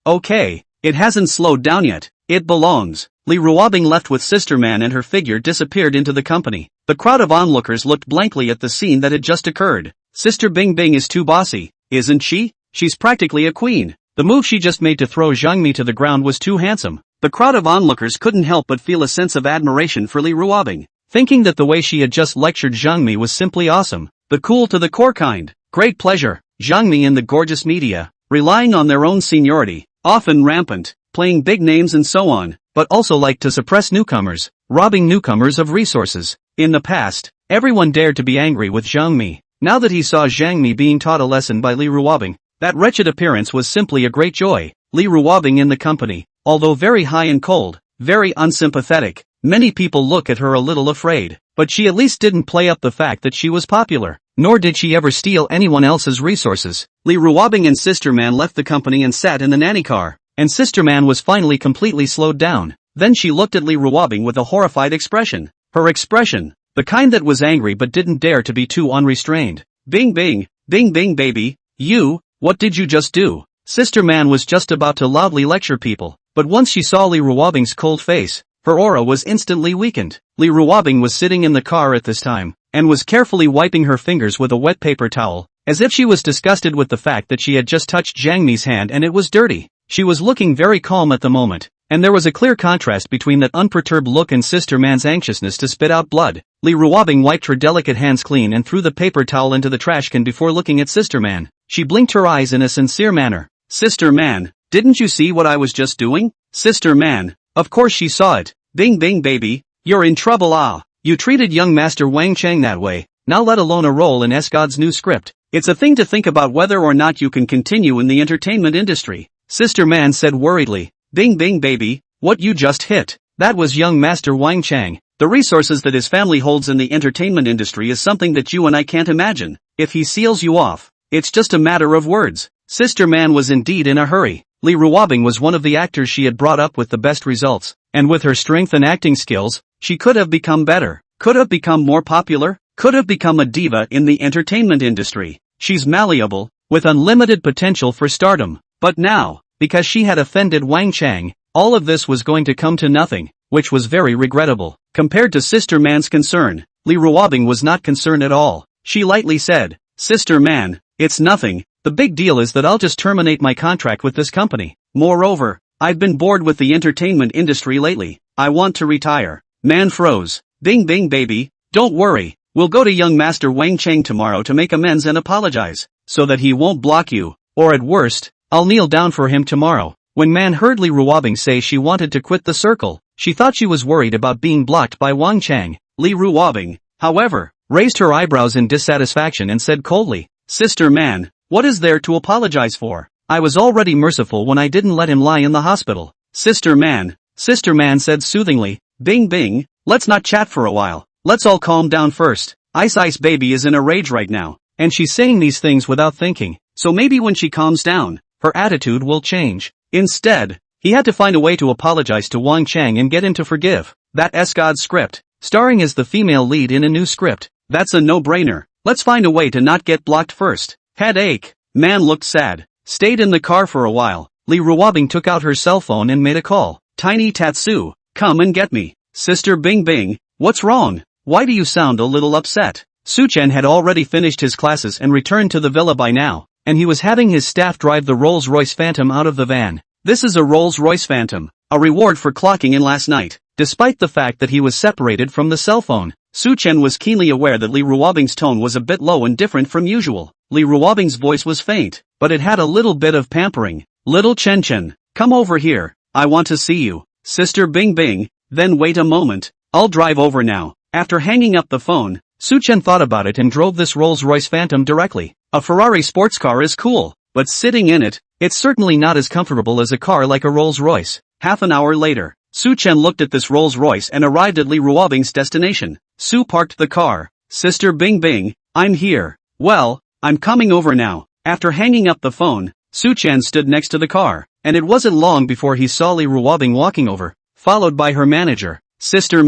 S1: okay. It hasn't slowed down yet. It belongs. Li Ruobing left with Sister Man and her figure disappeared into the company. The crowd of onlookers looked blankly at the scene that had just occurred. Sister Bing Bing is too bossy, isn't she? She's practically a queen. The move she just made to throw Jiang Mi to the ground was too handsome. The crowd of onlookers couldn't help but feel a sense of admiration for Li Ruobing, thinking that the way she had just lectured Jiang Mi was simply awesome. The cool to the core kind. Great pleasure. Jiang Mi and the Gorgeous Media, relying on their own seniority, often rampant, playing big names and so on, but also like to suppress newcomers, robbing newcomers of resources. In the past, everyone dared to be angry with Jiang Mi. Now that he saw Zhang Mi being taught a lesson by Li Ruobing, that wretched appearance was simply a great joy. Li Ruobing in the company, although very high and cold, very unsympathetic, many people look at her a little afraid, but she at least didn't play up the fact that she was popular, nor did she ever steal anyone else's resources. Li Ruobing and Sister Man left the company and sat in the nanny car, and Sister Man was finally completely slowed down. Then she looked at Li Ruobing with a horrified expression. Her expression, the kind that was angry but didn't dare to be too unrestrained. Bing bing, bing bing baby, you, what did you just do? Sister Man was just about to loudly lecture people, but once she saw Li Ruobing's cold face, her aura was instantly weakened. Li Ruobing was sitting in the car at this time, and was carefully wiping her fingers with a wet paper towel, as if she was disgusted with the fact that she had just touched Zhang Mi's hand and it was dirty. She was looking very calm at the moment, and there was a clear contrast between that unperturbed look and Sister Man's anxiousness to spit out blood. Li Ruobing wiped her delicate hands clean and threw the paper towel into the trash can before looking at Sister Man. She blinked her eyes in a sincere manner. Sister Man, didn't you see what I was just doing? Sister Man, of course she saw it. Bing bing baby, you're in trouble you treated young Master Wang Chang that way, now let alone a role in S-God's new script. It's a thing to think about whether or not you can continue in the entertainment industry. Sister Man said worriedly. Bing bing baby, what you just hit, that was young Master Wang Chang. The resources that his family holds in the entertainment industry is something that you and I can't imagine. If he seals you off, it's just a matter of words. Sister Man was indeed in a hurry. Li Ruobing was one of the actors she had brought up with the best results, and with her strength and acting skills, she could have become better, could have become more popular, could have become a diva in the entertainment industry. She's malleable, with unlimited potential for stardom, but now, because she had offended Wang Chang, all of this was going to come to nothing, which was very regrettable. Compared to Sister Man's concern, Li Ruobing was not concerned at all. She lightly said, Sister Man, it's nothing, the big deal is that I'll just terminate my contract with this company. Moreover, I've been bored with the entertainment industry lately, I want to retire. Man froze. Bing bing baby, don't worry, we'll go to young Master Wang Chang tomorrow to make amends and apologize, so that he won't block you, or at worst, I'll kneel down for him tomorrow. When Man heard Li Ruobing say she wanted to quit the circle, she thought she was worried about being blocked by Wang Chang. Li Ruobing, however, raised her eyebrows in dissatisfaction and said coldly, Sister Man, what is there to apologize for? I was already merciful when I didn't let him lie in the hospital. Sister Man said soothingly, Bing bing, let's not chat for a while, let's all calm down first. Ice baby is in a rage right now, and she's saying these things without thinking, so maybe when she calms down, her attitude will change. Instead, he had to find a way to apologize to Wang Chang and get him to forgive. That S-God script, starring as the female lead in a new script, that's a no-brainer. Let's find a way to not get blocked first. Headache. Man looked sad, stayed in the car for a while. Li Ruobing took out her cell phone and made a call. Tiny Tatsu, come and get me. Sister Bing Bing, what's wrong? Why do you sound a little upset? Suchen had already finished his classes and returned to the villa by now, and he was having his staff drive the Rolls-Royce Phantom out of the van. This is a Rolls-Royce Phantom, a reward for clocking in last night. Despite the fact that he was separated from the cell phone, Suchen was keenly aware that Li Ruobing's tone was a bit low and different from usual. Li Ruobing's voice was faint, but it had a little bit of pampering. Little Chen, come over here, I want to see you. Sister Bing Bing, then wait a moment, I'll drive over now. After hanging up the phone, Suchen thought about it and drove this Rolls-Royce Phantom directly. A Ferrari sports car is cool, but sitting in it, it's certainly not as comfortable as a car like a Rolls-Royce. Half an hour later, Suchen looked at this Rolls-Royce and arrived at Li Ruobing's destination. Su parked the car. Sister Bing Bing, I'm here. Well, I'm coming over now. After hanging up the phone, Suchen stood next to the car, and it wasn't long before he saw Li Ruobing walking over, followed by her manager. Sister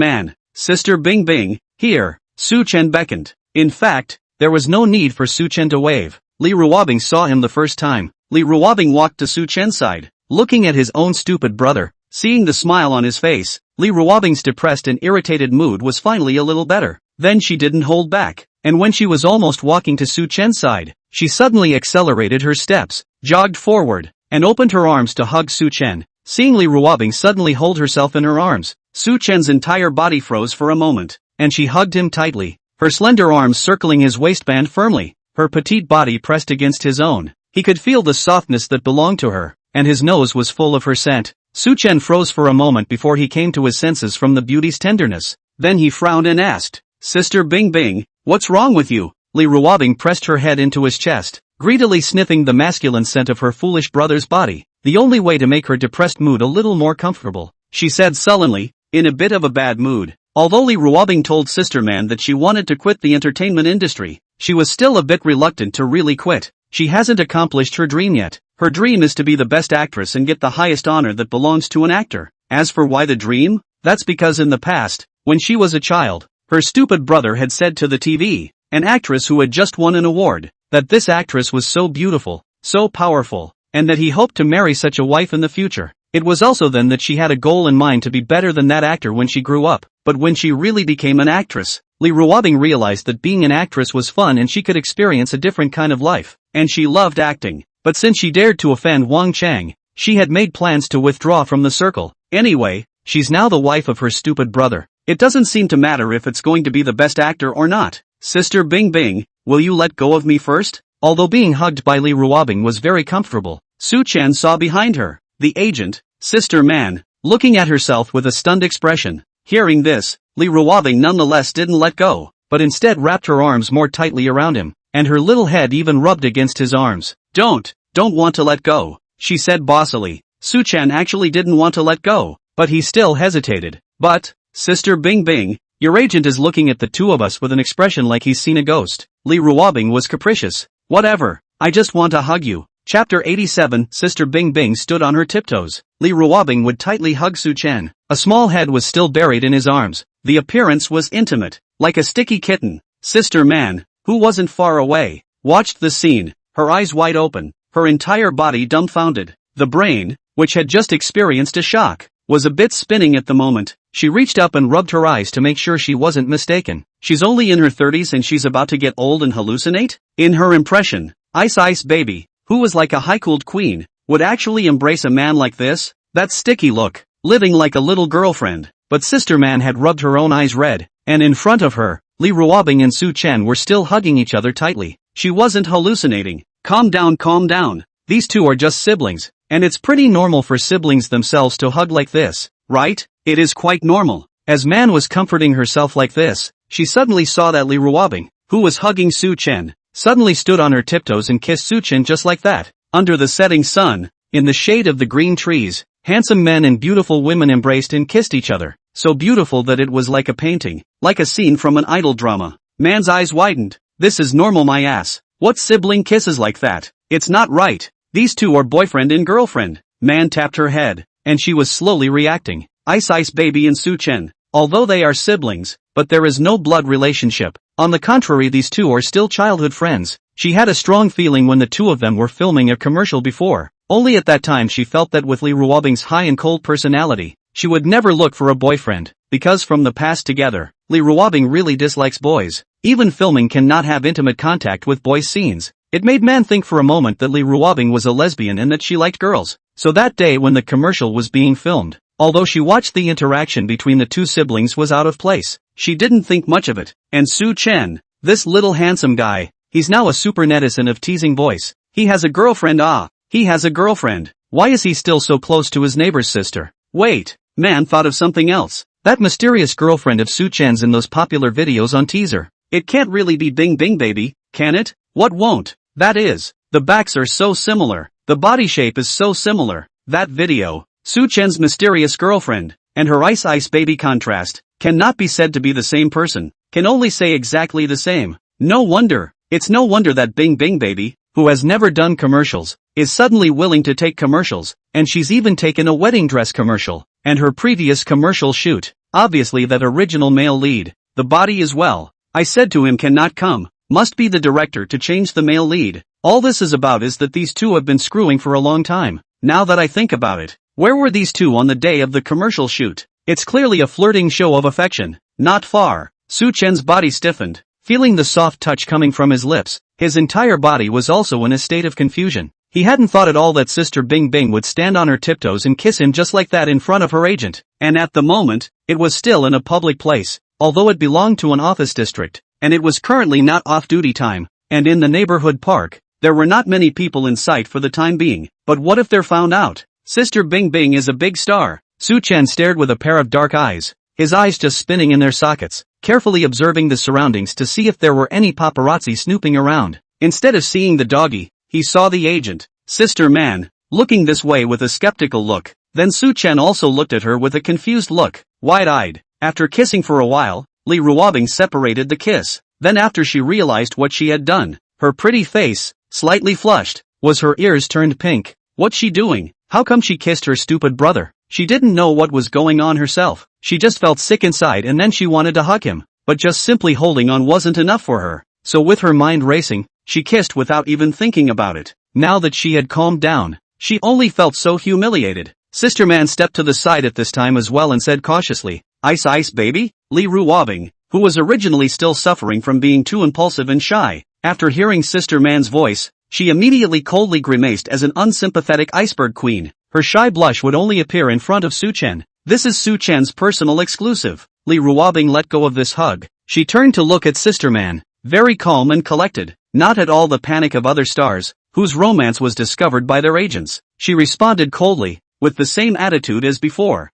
S1: Bing Bing, here. Suchen beckoned. In fact, there was no need for Suchen to wave. Li Ruobing saw him the first time. Li Ruobing walked to Suchen's side, looking at his own stupid brother. Seeing the smile on his face, Li Ruobing's depressed and irritated mood was finally a little better. Then she didn't hold back, and when she was almost walking to Suchen's side, she suddenly accelerated her steps, jogged forward, and opened her arms to hug Suchen. Seeing Li Ruobing suddenly hold herself in her arms, Suchen's entire body froze for a moment, and she hugged him tightly, her slender arms circling his waistband firmly, her petite body pressed against his own. He could feel the softness that belonged to her, and his nose was full of her scent. Suchen froze for a moment before he came to his senses from the beauty's tenderness. Then he frowned and asked, Sister Bing Bing, what's wrong with you? Li Ruobing pressed her head into his chest, greedily sniffing the masculine scent of her foolish brother's body, the only way to make her depressed mood a little more comfortable. She said sullenly, in a bit of a bad mood. Although Li Ruobing told Sister Man that she wanted to quit the entertainment industry, she was still a bit reluctant to really quit. She hasn't accomplished her dream yet. Her dream is to be the best actress and get the highest honor that belongs to an actor. As for why the dream? That's because in the past, when she was a child, her stupid brother had said to the TV, an actress who had just won an award, that this actress was so beautiful, so powerful, and that he hoped to marry such a wife in the future. It was also then that she had a goal in mind to be better than that actor when she grew up. But when she really became an actress, Li Ruobing realized that being an actress was fun and she could experience a different kind of life, and she loved acting. But since she dared to offend Wang Chang, she had made plans to withdraw from the circle. Anyway, she's now the wife of her stupid brother. It doesn't seem to matter if it's going to be the best actor or not. Sister Bing Bing, will you let go of me first? Although being hugged by Li Ruobing was very comfortable, Su Chen saw behind her, the agent, Sister Man, looking at herself with a stunned expression. Hearing this, Li Ruobing nonetheless didn't let go, but instead wrapped her arms more tightly around him, and her little head even rubbed against his arms. Don't want to let go, she said bossily. Su Chen actually didn't want to let go, but he still hesitated. But, Sister Bing Bing, your agent is looking at the two of us with an expression like he's seen a ghost. Li Ruobing was capricious. Whatever, I just want to hug you. Chapter 87. Sister Bing Bing stood on her tiptoes. Li Ruobing would tightly hug Su Chen. A small head was still buried in his arms. The appearance was intimate, like a sticky kitten. Sister Man, who wasn't far away, watched the scene, her eyes wide open, her entire body dumbfounded. The brain, which had just experienced a shock, was a bit spinning at the moment. She reached up and rubbed her eyes to make sure she wasn't mistaken. She's only in her 30s and she's about to get old and hallucinate? In her impression, Ice Baby, who was like a high-cooled queen, would actually embrace a man like this? That sticky look, living like a little girlfriend. But Sister Man had rubbed her own eyes red, and in front of her, Li Ruobing and Su Chen were still hugging each other tightly. She wasn't hallucinating. Calm down. These two are just siblings, and it's pretty normal for siblings themselves to hug like this, right? It is quite normal. As Man was comforting herself like this, she suddenly saw that Li Ruobing, who was hugging Su Chen, suddenly stood on her tiptoes and kissed Su Chen just like that. Under the setting sun, in the shade of the green trees, handsome men and beautiful women embraced and kissed each other, so beautiful that it was like a painting, like a scene from an idol drama. Man's eyes widened. This is normal, my ass. What sibling kisses like that? It's not right. These two are boyfriend and girlfriend. Man tapped her head, and she was slowly reacting. Ice Baby and Su Chen, although they are siblings, but there is no blood relationship. On the contrary, these two are still childhood friends. She had a strong feeling when the two of them were filming a commercial before. Only at that time she felt that with Li Ruobing's high and cold personality, she would never look for a boyfriend, because from the past together, Li Ruobing really dislikes boys. Even filming cannot have intimate contact with boys scenes. It made Man think for a moment that Li Ruobing was a lesbian and that she liked girls. So that day when the commercial was being filmed, although she watched the interaction between the two siblings was out of place, she didn't think much of it. And Su Chen, this little handsome guy, he's now a super netizen of teasing voice. He has a girlfriend. He has a girlfriend. Why is he still so close to his neighbor's sister? Wait, Man thought of something else. That mysterious girlfriend of Su Chen's in those popular videos on teaser. It can't really be Bing Bing Baby, can it? What won't? That is, the backs are so similar. The body shape is so similar. That video, Su Chen's mysterious girlfriend, and her Ice Baby contrast, cannot be said to be the same person, can only say exactly the same. No wonder. It's no wonder that Bing Bing Baby, who has never done commercials, is suddenly willing to take commercials, and she's even taken a wedding dress commercial, and her previous commercial shoot. Obviously that original male lead, the body as well. I said to him cannot come, must be the director to change the male lead. All this is about is that these two have been screwing for a long time. Now that I think about it, where were these two on the day of the commercial shoot? It's clearly a flirting show of affection. Not far. Su Chen's body stiffened, feeling the soft touch coming from his lips. His entire body was also in a state of confusion. He hadn't thought at all that Sister Bing Bing would stand on her tiptoes and kiss him just like that in front of her agent. And at the moment, it was still in a public place, although it belonged to an office district, and it was currently not off-duty time, and in the neighborhood park, there were not many people in sight for the time being. But what if they're found out? Sister Bing Bing is a big star. Su Chen stared with a pair of dark eyes, his eyes just spinning in their sockets. carefully observing the surroundings to see if there were any paparazzi snooping around. Instead of seeing the doggy, he saw the agent, Sister Man, looking this way with a skeptical look. Then Su-chen also looked at her with a confused look, wide-eyed. After kissing for a while, Li Ruobing separated the kiss. Then after she realized what she had done, her pretty face, slightly flushed, was her ears turned pink. What's she doing? How come she kissed her stupid brother? She didn't know what was going on herself. She just felt sick inside and then she wanted to hug him. But just simply holding on wasn't enough for her. So with her mind racing, she kissed without even thinking about it. Now that she had calmed down, she only felt so humiliated. Sister Man stepped to the side at this time as well and said cautiously, "Ice ice baby?" Li Ruobing, who was originally still suffering from being too impulsive and shy, after hearing Sister Man's voice, she immediately coldly grimaced as an unsympathetic iceberg queen. Her shy blush would only appear in front of Su-chen. This is Su-chen's personal exclusive. Li Ruobing let go of this hug. She turned to look at Sister Man, very calm and collected, not at all the panic of other stars, whose romance was discovered by their agents. She responded coldly, with the same attitude as before.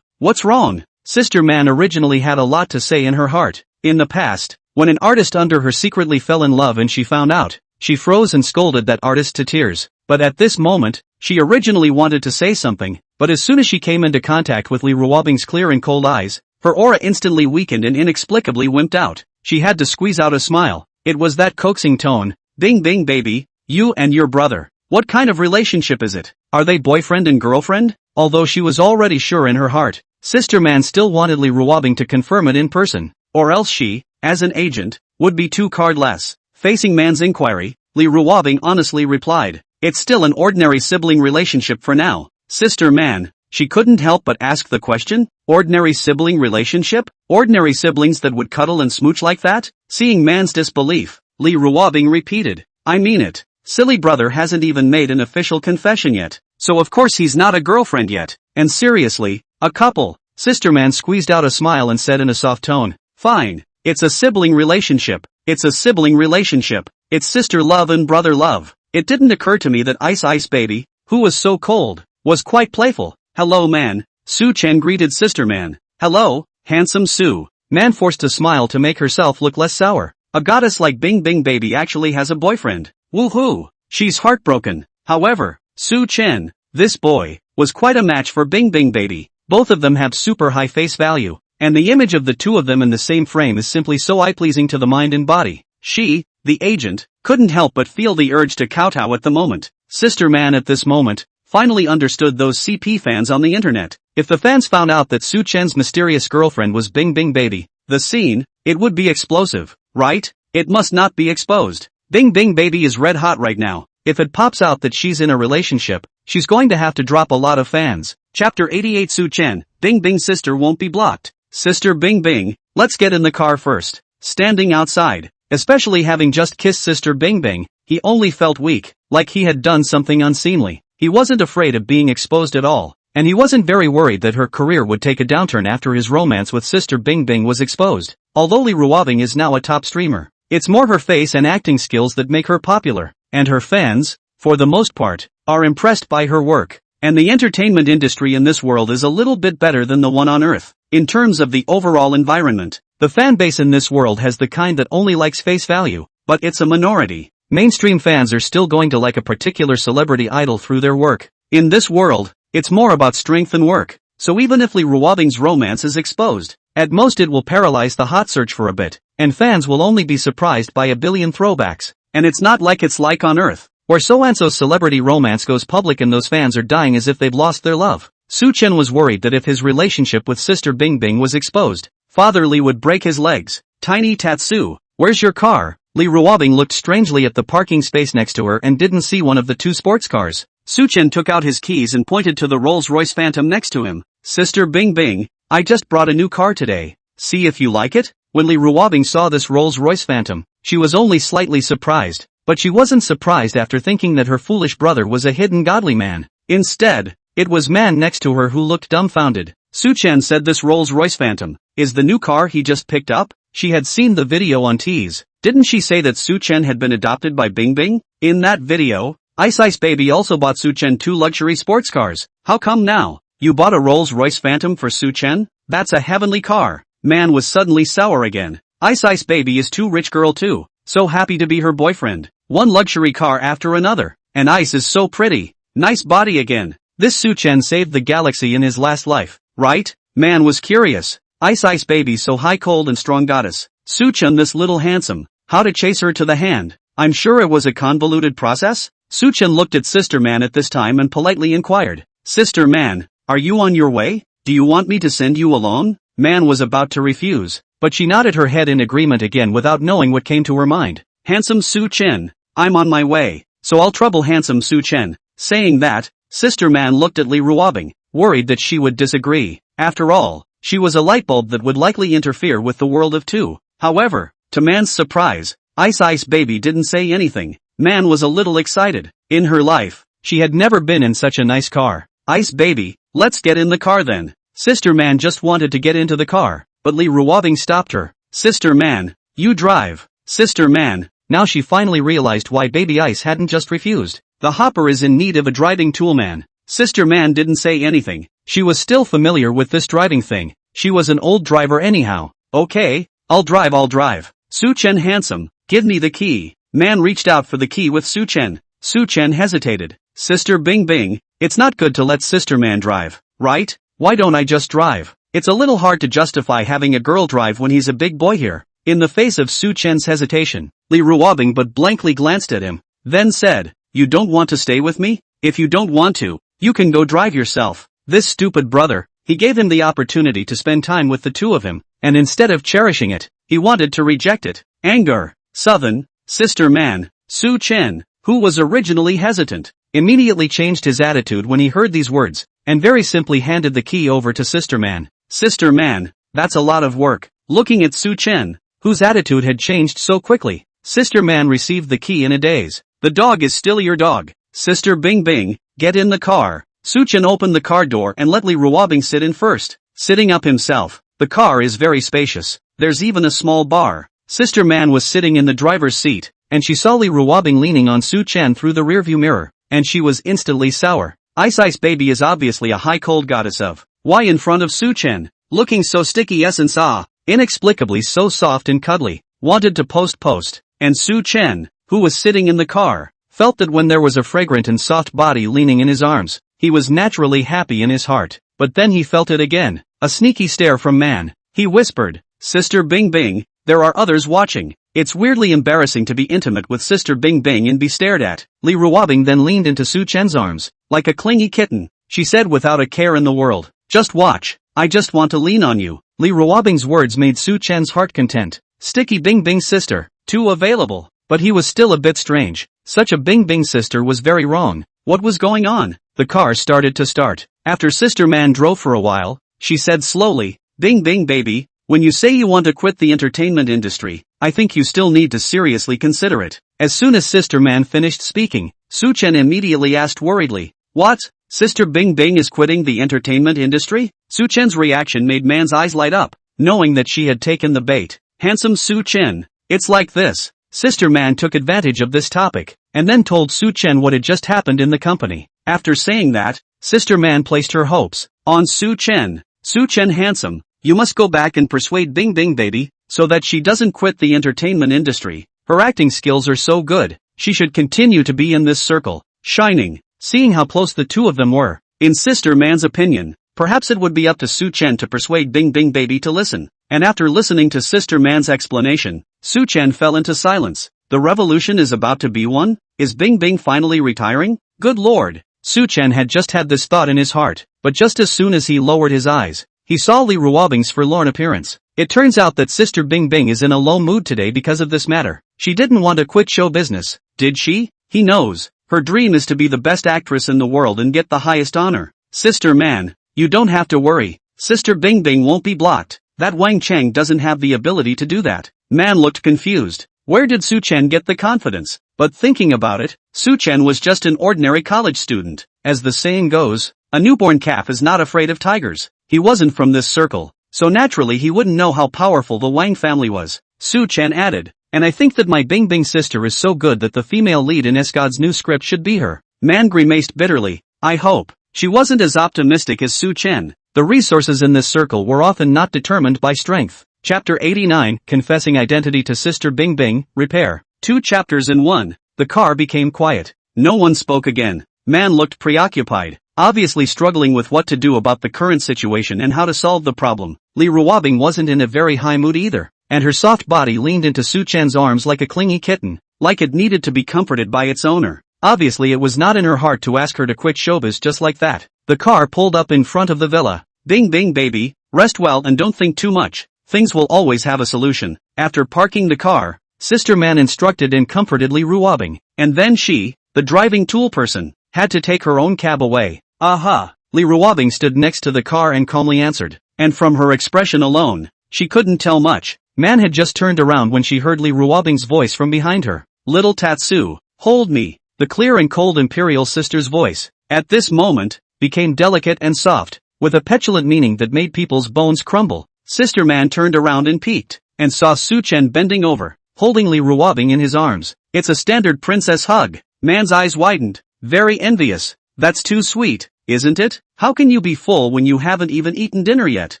S1: What's wrong? Sister Man originally had a lot to say in her heart. In the past, when an artist under her secretly fell in love and she found out, she froze and scolded that artist to tears. But at this moment, she originally wanted to say something, but as soon as she came into contact with Li Ruobing's clear and cold eyes, her aura instantly weakened and inexplicably wimped out. She had to squeeze out a smile. It was that coaxing tone. "Bing bing baby, you and your brother. What kind of relationship is it? Are they boyfriend and girlfriend?" Although she was already sure in her heart, Sister Man still wanted Li Ruobing to confirm it in person, or else she, as an agent, would be too cardless. Facing Man's inquiry, Li Ruobing honestly replied, "It's still an ordinary sibling relationship for now." Sister Man, she couldn't help but ask the question, ordinary sibling relationship? Ordinary siblings that would cuddle and smooch like that? Seeing Man's disbelief, Li Ruobing repeated, "I mean it. Silly brother hasn't even made an official confession yet, so of course he's not a girlfriend yet. And seriously, a couple." Sister Man squeezed out a smile and said in a soft tone, "Fine, it's a sibling relationship. It's a sibling relationship. It's sister love and brother love." It didn't occur to me that Ice Ice Baby, who was so cold, was quite playful. "Hello Man." Su-chen greeted Sister Man. "Hello, handsome Su." Man forced a smile to make herself look less sour. A goddess like Bing Bing Baby actually has a boyfriend. Woohoo! She's heartbroken. However, Su-chen, this boy, was quite a match for Bing Bing Baby. Both of them have super high face value, and the image of the two of them in the same frame is simply so eye-pleasing to the mind and body. She, the agent, couldn't help but feel the urge to kowtow at the moment. Sister Man at this moment, finally understood those CP fans on the internet. If the fans found out that Su-chen's mysterious girlfriend was Bing Bing Baby, the scene, it would be explosive, right? It must not be exposed. Bing Bing Baby is red hot right now. If it pops out that she's in a relationship, she's going to have to drop a lot of fans. Chapter 88 Su-chen, Bing Bing's sister won't be blocked. Sister Bing Bing, let's get in the car first. Standing outside, especially having just kissed Sister Bing Bing, he only felt weak, like he had done something unseemly. He wasn't afraid of being exposed at all, and he wasn't very worried that her career would take a downturn after his romance with Sister Bing Bing was exposed. Although Li Ruobing is now a top streamer, it's more her face and acting skills that make her popular, and her fans, for the most part, are impressed by her work. And the entertainment industry in this world is a little bit better than the one on Earth. In terms of the overall environment, the fan base in this world has the kind that only likes face value, but it's a minority. Mainstream fans are still going to like a particular celebrity idol through their work. In this world, it's more about strength and work. So even if Li Ruobing's romance is exposed, at most it will paralyze the hot search for a bit, and fans will only be surprised by a billion throwbacks. And it's not like it's like on Earth, where so-and-so's celebrity romance goes public and those fans are dying as if they've lost their love. Su-chen was worried that if his relationship with Sister Bing Bing was exposed, Father Li would break his legs. Tiny Tatsu, where's your car? Li Ruobing looked strangely at the parking space next to her and didn't see one of the two sports cars. Su-chen took out his keys and pointed to the Rolls-Royce Phantom next to him. Sister Bing Bing, I just brought a new car today. See if you like it? When Li Ruobing saw this Rolls-Royce Phantom, she was only slightly surprised, but she wasn't surprised after thinking that her foolish brother was a hidden godly man. Instead, it was Man next to her who looked dumbfounded. Su-chen said this Rolls-Royce Phantom is the new car he just picked up? She had seen the video on Tease. Didn't she say that Su-chen had been adopted by Bing Bing? In that video, Ice Ice Baby also bought Su-chen 2 luxury sports cars. How come now? You bought a Rolls-Royce Phantom for Su-chen? That's a heavenly car. Man was suddenly sour again. Ice Baby is too rich girl too, so happy to be her boyfriend. One luxury car after another, and Ice is so pretty. Nice body again. This Su-chen saved the galaxy in his last life, right? Man was curious. Ice Baby so high cold and strong goddess. Su-chen this little handsome. How to chase her to the hand. I'm sure it was a convoluted process? Su-chen looked at Sister Man at this time and politely inquired. Sister Man, are you on your way? Do you want me to send you alone? Man was about to refuse, but she nodded her head in agreement again without knowing what came to her mind. Handsome Su-chen, I'm on my way, so I'll trouble handsome Su-chen. Saying that, Sister Man looked at Li Ruobing, worried that she would disagree. After all, she was a light bulb that would likely interfere with the world of two. However, to Man's surprise, Ice Baby didn't say anything. Man was a little excited. In her life, she had never been in such a nice car. Ice Baby, let's get in the car then. Sister Man just wanted to get into the car, but Li Ruobing stopped her. Sister Man, you drive. Sister Man, now she finally realized why Baby Ice hadn't just refused. The hopper is in need of a driving tool man. Sister Man didn't say anything. She was still familiar with this driving thing. She was an old driver anyhow. Okay, I'll drive. Su-chen handsome, give me the key. Man reached out for the key with Su-chen. Su-chen hesitated. Sister Bing Bing, it's not good to let Sister Man drive, right? Why don't I just drive? It's a little hard to justify having a girl drive when he's a big boy here. In the face of Su-chen's hesitation, Li Ruobing but blankly glanced at him, then said, you don't want to stay with me? If you don't want to, you can go drive yourself. This stupid brother, he gave him the opportunity to spend time with the two of him, and instead of cherishing it, he wanted to reject it. Anger, Southern, Sister Man, Su-chen, who was originally hesitant, immediately changed his attitude when he heard these words, and very simply handed the key over to Sister Man. Sister Man, that's a lot of work. Looking at Su-chen, whose attitude had changed so quickly, Sister Man received the key in a daze. The dog is still your dog. Sister Bing Bing, get in the car. Su-chen opened the car door and let Li Ruobing sit in first. Sitting up himself, the car is very spacious. There's even a small bar. Sister Man was sitting in the driver's seat, and she saw Li Ruobing leaning on Su-chen through the rearview mirror, and she was instantly sour. Ice Baby is obviously a high cold goddess of why in front of Su-chen, looking so sticky essence inexplicably so soft and cuddly, wanted to post, and Su-chen, who was sitting in the car, felt that when there was a fragrant and soft body leaning in his arms, he was naturally happy in his heart, but then he felt it again, a sneaky stare from Man. He whispered, Sister Bing Bing, there are others watching. It's weirdly embarrassing to be intimate with Sister Bing Bing and be stared at. Li Ruobing then leaned into Su-chen's arms, like a clingy kitten. She said without a care in the world, just watch, I just want to lean on you. Li Ruobing's words made Su-chen's heart content. Sticky Bing Bing sister, too available. But he was still a bit strange. Such a Bing Bing sister was very wrong. What was going on? The car started to start. After Sister Man drove for a while, she said slowly, Bing Bing baby, when you say you want to quit the entertainment industry, I think you still need to seriously consider it. As soon as Sister Man finished speaking, Su-chen immediately asked worriedly, what? Sister Bing Bing is quitting the entertainment industry? Su-chen's reaction made Man's eyes light up, knowing that she had taken the bait. Handsome Su-chen, it's like this. Sister Man took advantage of this topic, and then told Su-chen what had just happened in the company. After saying that, Sister Man placed her hopes on Su-chen. Su-chen handsome, you must go back and persuade Bing Bing baby, so that she doesn't quit the entertainment industry. Her acting skills are so good, she should continue to be in this circle, shining. Seeing how close the two of them were, in Sister Man's opinion, perhaps it would be up to Su-chen to persuade Bing Bing baby to listen. And after listening to Sister Man's explanation, Su-chen fell into silence. The revolution is about to be won? Is Bing Bing finally retiring? Good lord! Su-chen had just had this thought in his heart, but just as soon as he lowered his eyes, he saw Li Ruobing's forlorn appearance. It turns out that Sister Bing Bing is in a low mood today because of this matter. She didn't want to quit show business, did she? He knows. Her dream is to be the best actress in the world and get the highest honor. Sister Man, you don't have to worry. Sister Bing Bing won't be blocked. That Wang Cheng doesn't have the ability to do that. Man looked confused. Where did Su-chen get the confidence? But thinking about it, Su-chen was just an ordinary college student. As the saying goes, a newborn calf is not afraid of tigers. He wasn't from this circle, so naturally he wouldn't know how powerful the Wang family was. Su-chen added, and I think that my Bing Bing sister is so good that the female lead in Esgod's new script should be her. Man grimaced bitterly. I hope. She wasn't as optimistic as Su-chen. The resources in this circle were often not determined by strength. Chapter 89, Confessing Identity to Sister Bing Bing, Repair. 2 chapters in 1. The car became quiet. No one spoke again. Man looked preoccupied, obviously struggling with what to do about the current situation and how to solve the problem. Li Ruobing wasn't in a very high mood either, and her soft body leaned into Su Chen's arms like a clingy kitten, like it needed to be comforted by its owner. Obviously it was not in her heart to ask her to quit showbiz just like that. The car pulled up in front of the villa. Bing Bing baby, rest well and don't think too much. Things will always have a solution. After parking the car, Sister Man instructed and comforted Li Ruobing, and then she, the driving tool person, had to take her own cab away. Aha! Li Ruobing stood next to the car and calmly answered, and from her expression alone, she couldn't tell much. Man had just turned around when she heard Li Ruobing's voice from behind her. Little Tatsu, hold me. The clear and cold imperial sister's voice, at this moment, became delicate and soft, with a petulant meaning that made people's bones crumble. Sister Man turned around and peeked, and saw Su Chen bending over, holding Li Ruobing in his arms. It's a standard princess hug. Man's eyes widened, very envious. That's too sweet, isn't it? How can you be full when you haven't even eaten dinner yet?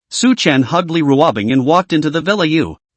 S1: Su Chen hugged Li Ruobing and walked into the villa.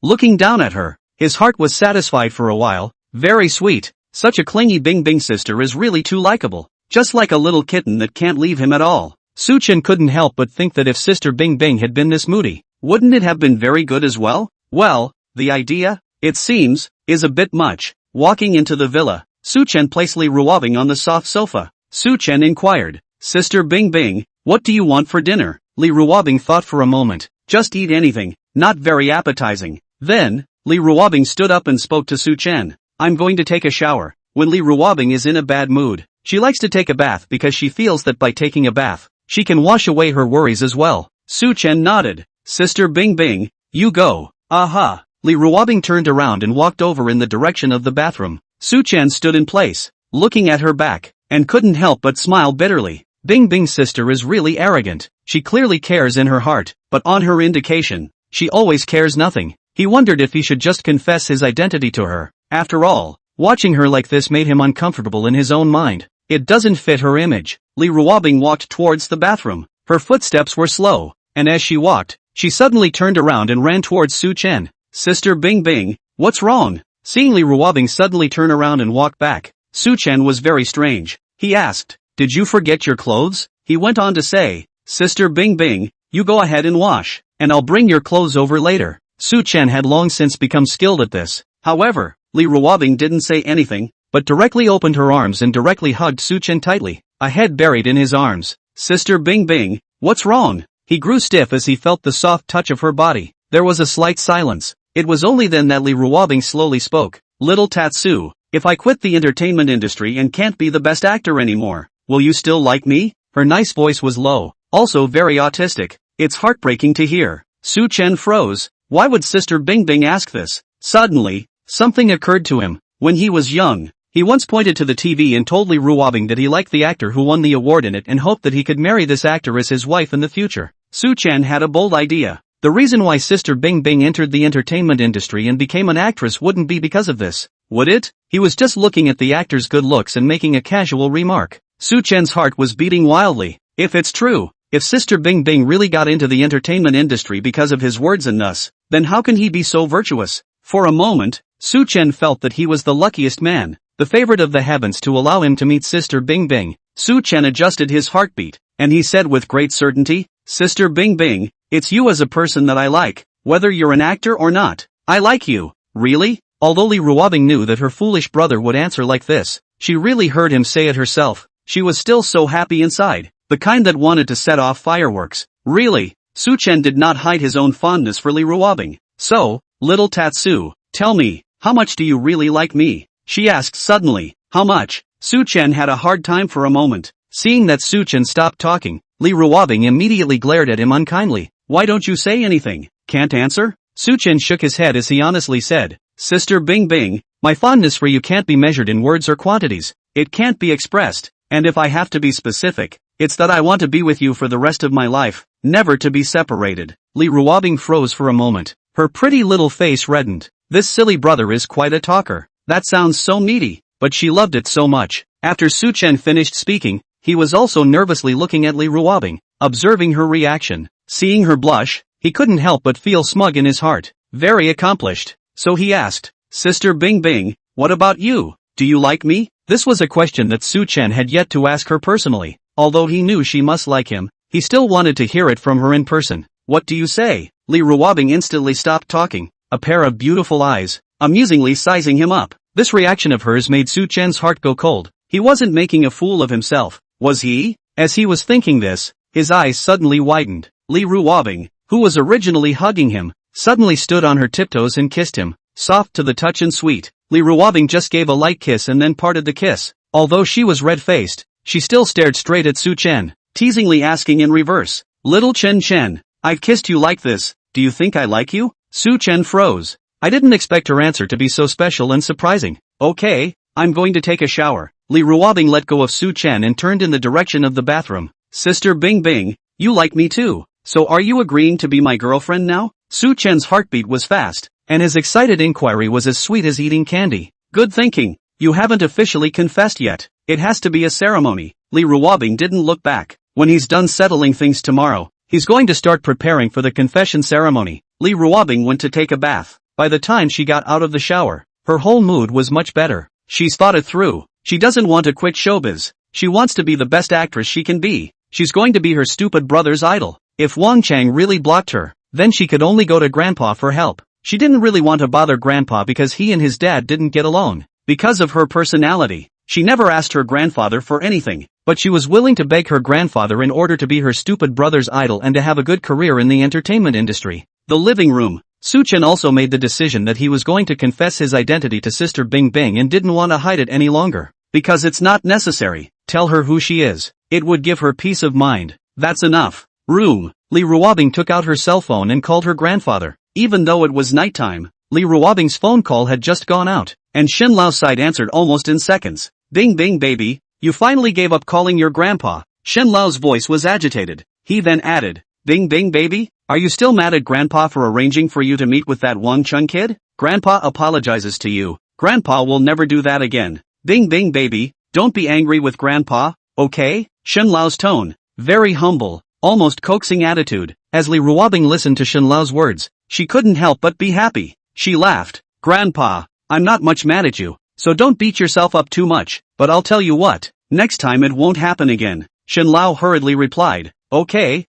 S1: Looking down at her, his heart was satisfied for a while. Very sweet. Such a clingy Bing Bing sister is really too likable. Just like a little kitten that can't leave him at all. Su Chen couldn't help but think that if Sister Bing Bing had been this moody, wouldn't it have been very good as well? Well, the idea, it seems, is a bit much. Walking into the villa, Su Chen placed Li Ruobing on the soft sofa. Su Chen inquired, Sister Bing Bing, what do you want for dinner? Li Ruobing thought for a moment. Just eat anything, not very appetizing. Then, Li Ruobing stood up and spoke to Su Chen. I'm going to take a shower. When Li Ruobing is in a bad mood, she likes to take a bath because she feels that by taking a bath, she can wash away her worries as well. Su Chen nodded. Sister Bing Bing, you go. Aha. Li Ruobing turned around and walked over in the direction of the bathroom. Su Chen stood in place, looking at her back, and couldn't help but smile bitterly. Bing Bing's sister is really arrogant. She clearly cares in her heart, but on her indication, she always cares nothing. He wondered if he should just confess his identity to her. After all, watching her like this made him uncomfortable in his own mind. It doesn't fit her image. Li Ruobing walked towards the bathroom. Her footsteps were slow, and as she walked, she suddenly turned around and ran towards Su Chen. Sister Bing Bing, what's wrong? Seeing Li Ruobing suddenly turn around and walk back, Su Chen was very strange. He asked, did you forget your clothes? He went on to say, Sister Bing Bing, you go ahead and wash, and I'll bring your clothes over later. Su Chen had long since become skilled at this. However, Li Ruobing didn't say anything, but directly opened her arms and directly hugged Su Chen tightly, a head buried in his arms. Sister Bing Bing, what's wrong? He grew stiff as he felt the soft touch of her body. There was a slight silence. It was only then that Li Ruobing slowly spoke. Little Tatsu, if I quit the entertainment industry and can't be the best actor anymore, will you still like me? Her nice voice was low, also very autistic. It's heartbreaking to hear. Su Chen froze. Why would Sister Bing Bing ask this? Suddenly, something occurred to him. When he was young, he once pointed to the TV and told Li Ruobing that he liked the actor who won the award in it and hoped that he could marry this actor as his wife in the future. Su Chen had a bold idea. The reason why Sister Bing Bing entered the entertainment industry and became an actress wouldn't be because of this, would it? He was just looking at the actor's good looks and making a casual remark. Su Chen's heart was beating wildly. If it's true, if Sister Bing Bing really got into the entertainment industry because of his words and thus, then how can he be so virtuous? For a moment, Su Chen felt that he was the luckiest man, the favorite of the heavens to allow him to meet Sister Bing Bing. Su Chen adjusted his heartbeat, and he said with great certainty, Sister Bing Bing, it's you as a person that I like, whether you're an actor or not. I like you. Really? Although Li Ruobing knew that her foolish brother would answer like this, she really heard him say it herself. She was still so happy inside, the kind that wanted to set off fireworks. Really? Su Chen did not hide his own fondness for Li Ruobing. So, little Tatsu, tell me, how much do you really like me? She asked suddenly. How much? Su Chen had a hard time for a moment. Seeing that Su Chen stopped talking, Li Ruobing immediately glared at him unkindly. Why don't you say anything? Can't answer? Su Chen shook his head as he honestly said, Sister Bing Bing, my fondness for you can't be measured in words or quantities. It can't be expressed, and if I have to be specific, it's that I want to be with you for the rest of my life, never to be separated. Li Ruobing froze for a moment. Her pretty little face reddened. This silly brother is quite a talker. That sounds so needy, but she loved it so much. After Su Chen finished speaking, he was also nervously looking at Li Ruobing. observing her reaction. Seeing her blush, he couldn't help but feel smug in his heart. Very accomplished. So he asked, Sister Bing Bing, what about you? Do you like me? This was a question that Su Chen had yet to ask her personally. Although he knew she must like him, he still wanted to hear it from her in person. What do you say? Li Ruobing instantly stopped talking, a pair of beautiful eyes, amusingly sizing him up. This reaction of hers made Su Chen's heart go cold. He wasn't making a fool of himself, was he? As he was thinking this, his eyes suddenly widened. Li Ruobing, who was originally hugging him, suddenly stood on her tiptoes and kissed him, soft to the touch and sweet. Li Ruobing just gave a light kiss and then parted the kiss. Although she was red-faced, she still stared straight at Su Chen, teasingly asking in reverse, Little Chen Chen, I've kissed you like this, do you think I like you? Su Chen froze. I didn't expect her answer to be so special and surprising. Okay, I'm going to take a shower. Li Ruobing let go of Su Chen and turned in the direction of the bathroom. Sister Bing Bing, you like me too. So are you agreeing to be my girlfriend now? Su Chen's heartbeat was fast, and his excited inquiry was as sweet as eating candy. Good thinking. You haven't officially confessed yet. It has to be a ceremony. Li Ruobing didn't look back. When he's done settling things tomorrow, he's going to start preparing for the confession ceremony. Li Ruobing went to take a bath. By the time she got out of the shower, her whole mood was much better. She's thought it through. She doesn't want to quit showbiz. She wants to be the best actress she can be. She's going to be her stupid brother's idol. If Wang Chang really blocked her, then she could only go to Grandpa for help. She didn't really want to bother Grandpa because he and his dad didn't get along. Because of her personality, she never asked her grandfather for anything, but she was willing to beg her grandfather in order to be her stupid brother's idol and to have a good career in the entertainment industry. The living room. Su Chen also made the decision that he was going to confess his identity to Sister Bing Bing and didn't want to hide it any longer. Because it's not necessary. Tell her who she is. It would give her peace of mind. That's enough. Room. Li Ruobing took out her cell phone and called her grandfather. Even though it was nighttime, Li Ruobing's phone call had just gone out, and Shen Lao's side answered almost in seconds. Bing Bing baby, you finally gave up calling your grandpa. Shen Lao's voice was agitated. He then added, Bing Bing baby, are you still mad at Grandpa for arranging for you to meet with that Wang Chun kid? Grandpa apologizes to you. Grandpa will never do that again. Bing Bing baby, don't be angry with Grandpa, okay? Shen Lao's tone, very humble, almost coaxing attitude. As Li Ruobing listened to Shen Lao's words, she couldn't help but be happy. She laughed. Grandpa, I'm not much mad at you, so don't beat yourself up too much, but I'll tell you what, next time it won't happen again. Shen Lao hurriedly replied, okay,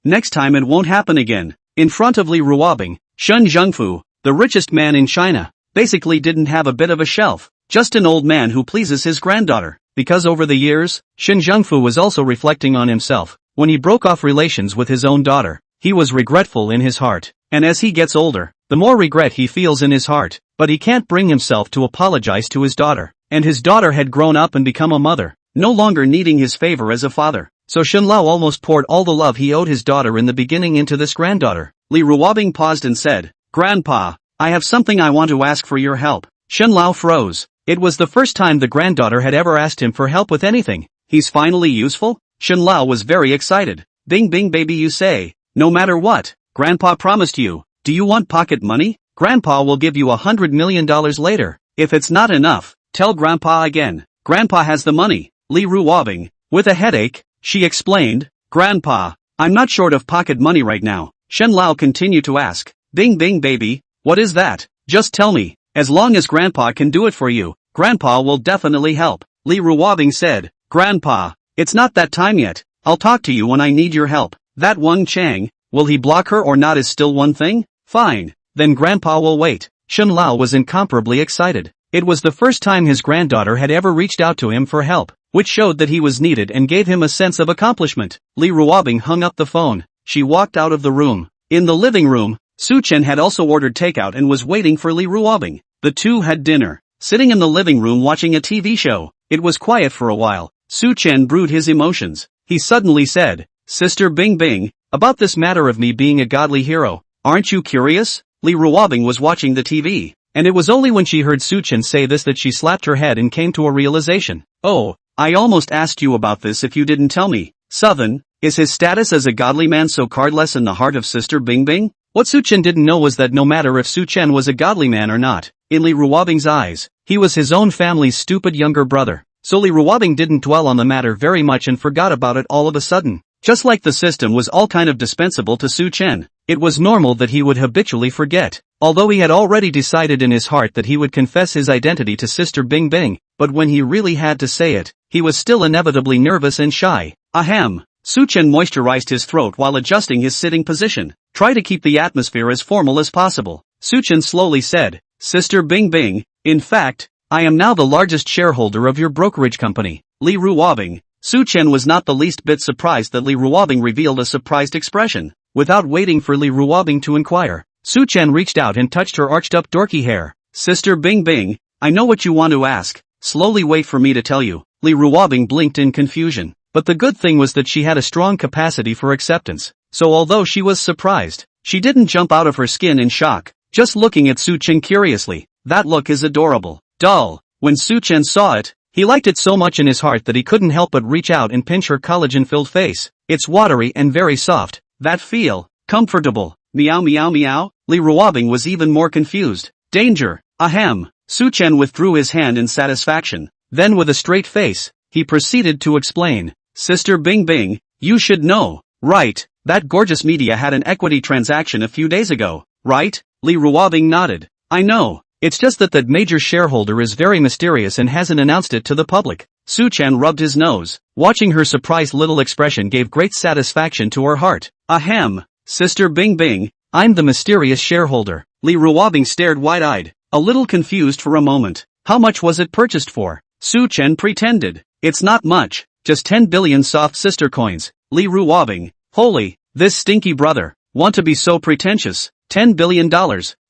S1: next time it won't happen again. In front of Li Ruobing, Shen Zhengfu, the richest man in China, basically didn't have a bit of a shelf, just an old man who pleases his granddaughter. Because over the years, Shen Zhengfu was also reflecting on himself. When he broke off relations with his own daughter, he was regretful in his heart. And as he gets older, the more regret he feels in his heart. But he can't bring himself to apologize to his daughter. And his daughter had grown up and become a mother, no longer needing his favor as a father. So Shen Lao almost poured all the love he owed his daughter in the beginning into this granddaughter. Li Ruobing paused and said, Grandpa, I have something I want to ask for your help. Shen Lao froze. It was the first time the granddaughter had ever asked him for help with anything. He's finally useful? Shen Lao was very excited. Bing Bing baby you say, no matter what, Grandpa promised you. Do you want pocket money? Grandpa will give you $100 million later. If it's not enough, tell Grandpa again. Grandpa has the money. Li Ruobing, with a headache, she explained, Grandpa, I'm not short of pocket money right now. Shen Lao continued to ask, Bing Bing baby, what is that? Just tell me. As long as Grandpa can do it for you, Grandpa will definitely help. Li Ruobing said, Grandpa, it's not that time yet. I'll talk to you when I need your help. That Wang Chang, will he block her or not is still one thing? Fine. Then Grandpa will wait. Shen Lao was incomparably excited. It was the first time his granddaughter had ever reached out to him for help, which showed that he was needed and gave him a sense of accomplishment. Li Ruobing hung up the phone. She walked out of the room. In the living room, Su Chen had also ordered takeout and was waiting for Li Ruobing. The two had dinner, sitting in the living room watching a TV show. It was quiet for a while. Su Chen brewed his emotions. He suddenly said, Sister Bing Bing, about this matter of me being a godly hero, aren't you curious? Li Ruobing was watching the TV, and it was only when she heard Su Chen say this that she slapped her head and came to a realization. Oh, I almost asked you about this if you didn't tell me. Southern, is his status as a godly man so cardless in the heart of Sister Bing Bing? What Su Chen didn't know was that no matter if Su Chen was a godly man or not, in Li Ruobing's eyes, he was his own family's stupid younger brother. So Li Ruobing didn't dwell on the matter very much and forgot about it all of a sudden. Just like the system was all kind of dispensable to Su Chen, it was normal that he would habitually forget. Although he had already decided in his heart that he would confess his identity to Sister Bing Bing, but when he really had to say it, he was still inevitably nervous and shy. Ahem. Su Chen moisturized his throat while adjusting his sitting position. Try to keep the atmosphere as formal as possible. Su Chen slowly said, Sister Bing Bing, in fact, I am now the largest shareholder of your brokerage company, Li Ruobing. Su Chen was not the least bit surprised that Li Ruobing revealed a surprised expression. Without waiting for Li Ruobing to inquire, Su Chen reached out and touched her arched-up dorky hair. Sister Bing Bing, I know what you want to ask. Slowly wait for me to tell you. Li Ruobing blinked in confusion. But the good thing was that she had a strong capacity for acceptance. So although she was surprised, she didn't jump out of her skin in shock, just looking at Su Chen curiously. That look is adorable. Dull. When Su Chen saw it, he liked it so much in his heart that he couldn't help but reach out and pinch her collagen-filled face. It's watery and very soft. That feel, comfortable. Meow meow meow. Li Ruobing was even more confused. Danger. Ahem. Su Chen withdrew his hand in satisfaction. Then with a straight face, he proceeded to explain. Sister Bing Bing, you should know. Right, that gorgeous media had an equity transaction a few days ago, right? Li Ruobing nodded. I know. It's just that major shareholder is very mysterious and hasn't announced it to the public. Su Chen rubbed his nose. Watching her surprised little expression gave great satisfaction to her heart. Ahem. Sister Bing Bing, I'm the mysterious shareholder. Li Ruobing stared wide-eyed, a little confused for a moment. How much was it purchased for? Su Chen pretended. It's not much, just 10 billion soft sister coins. Li Ruobing, holy, this stinky brother, want to be so pretentious. $10 billion,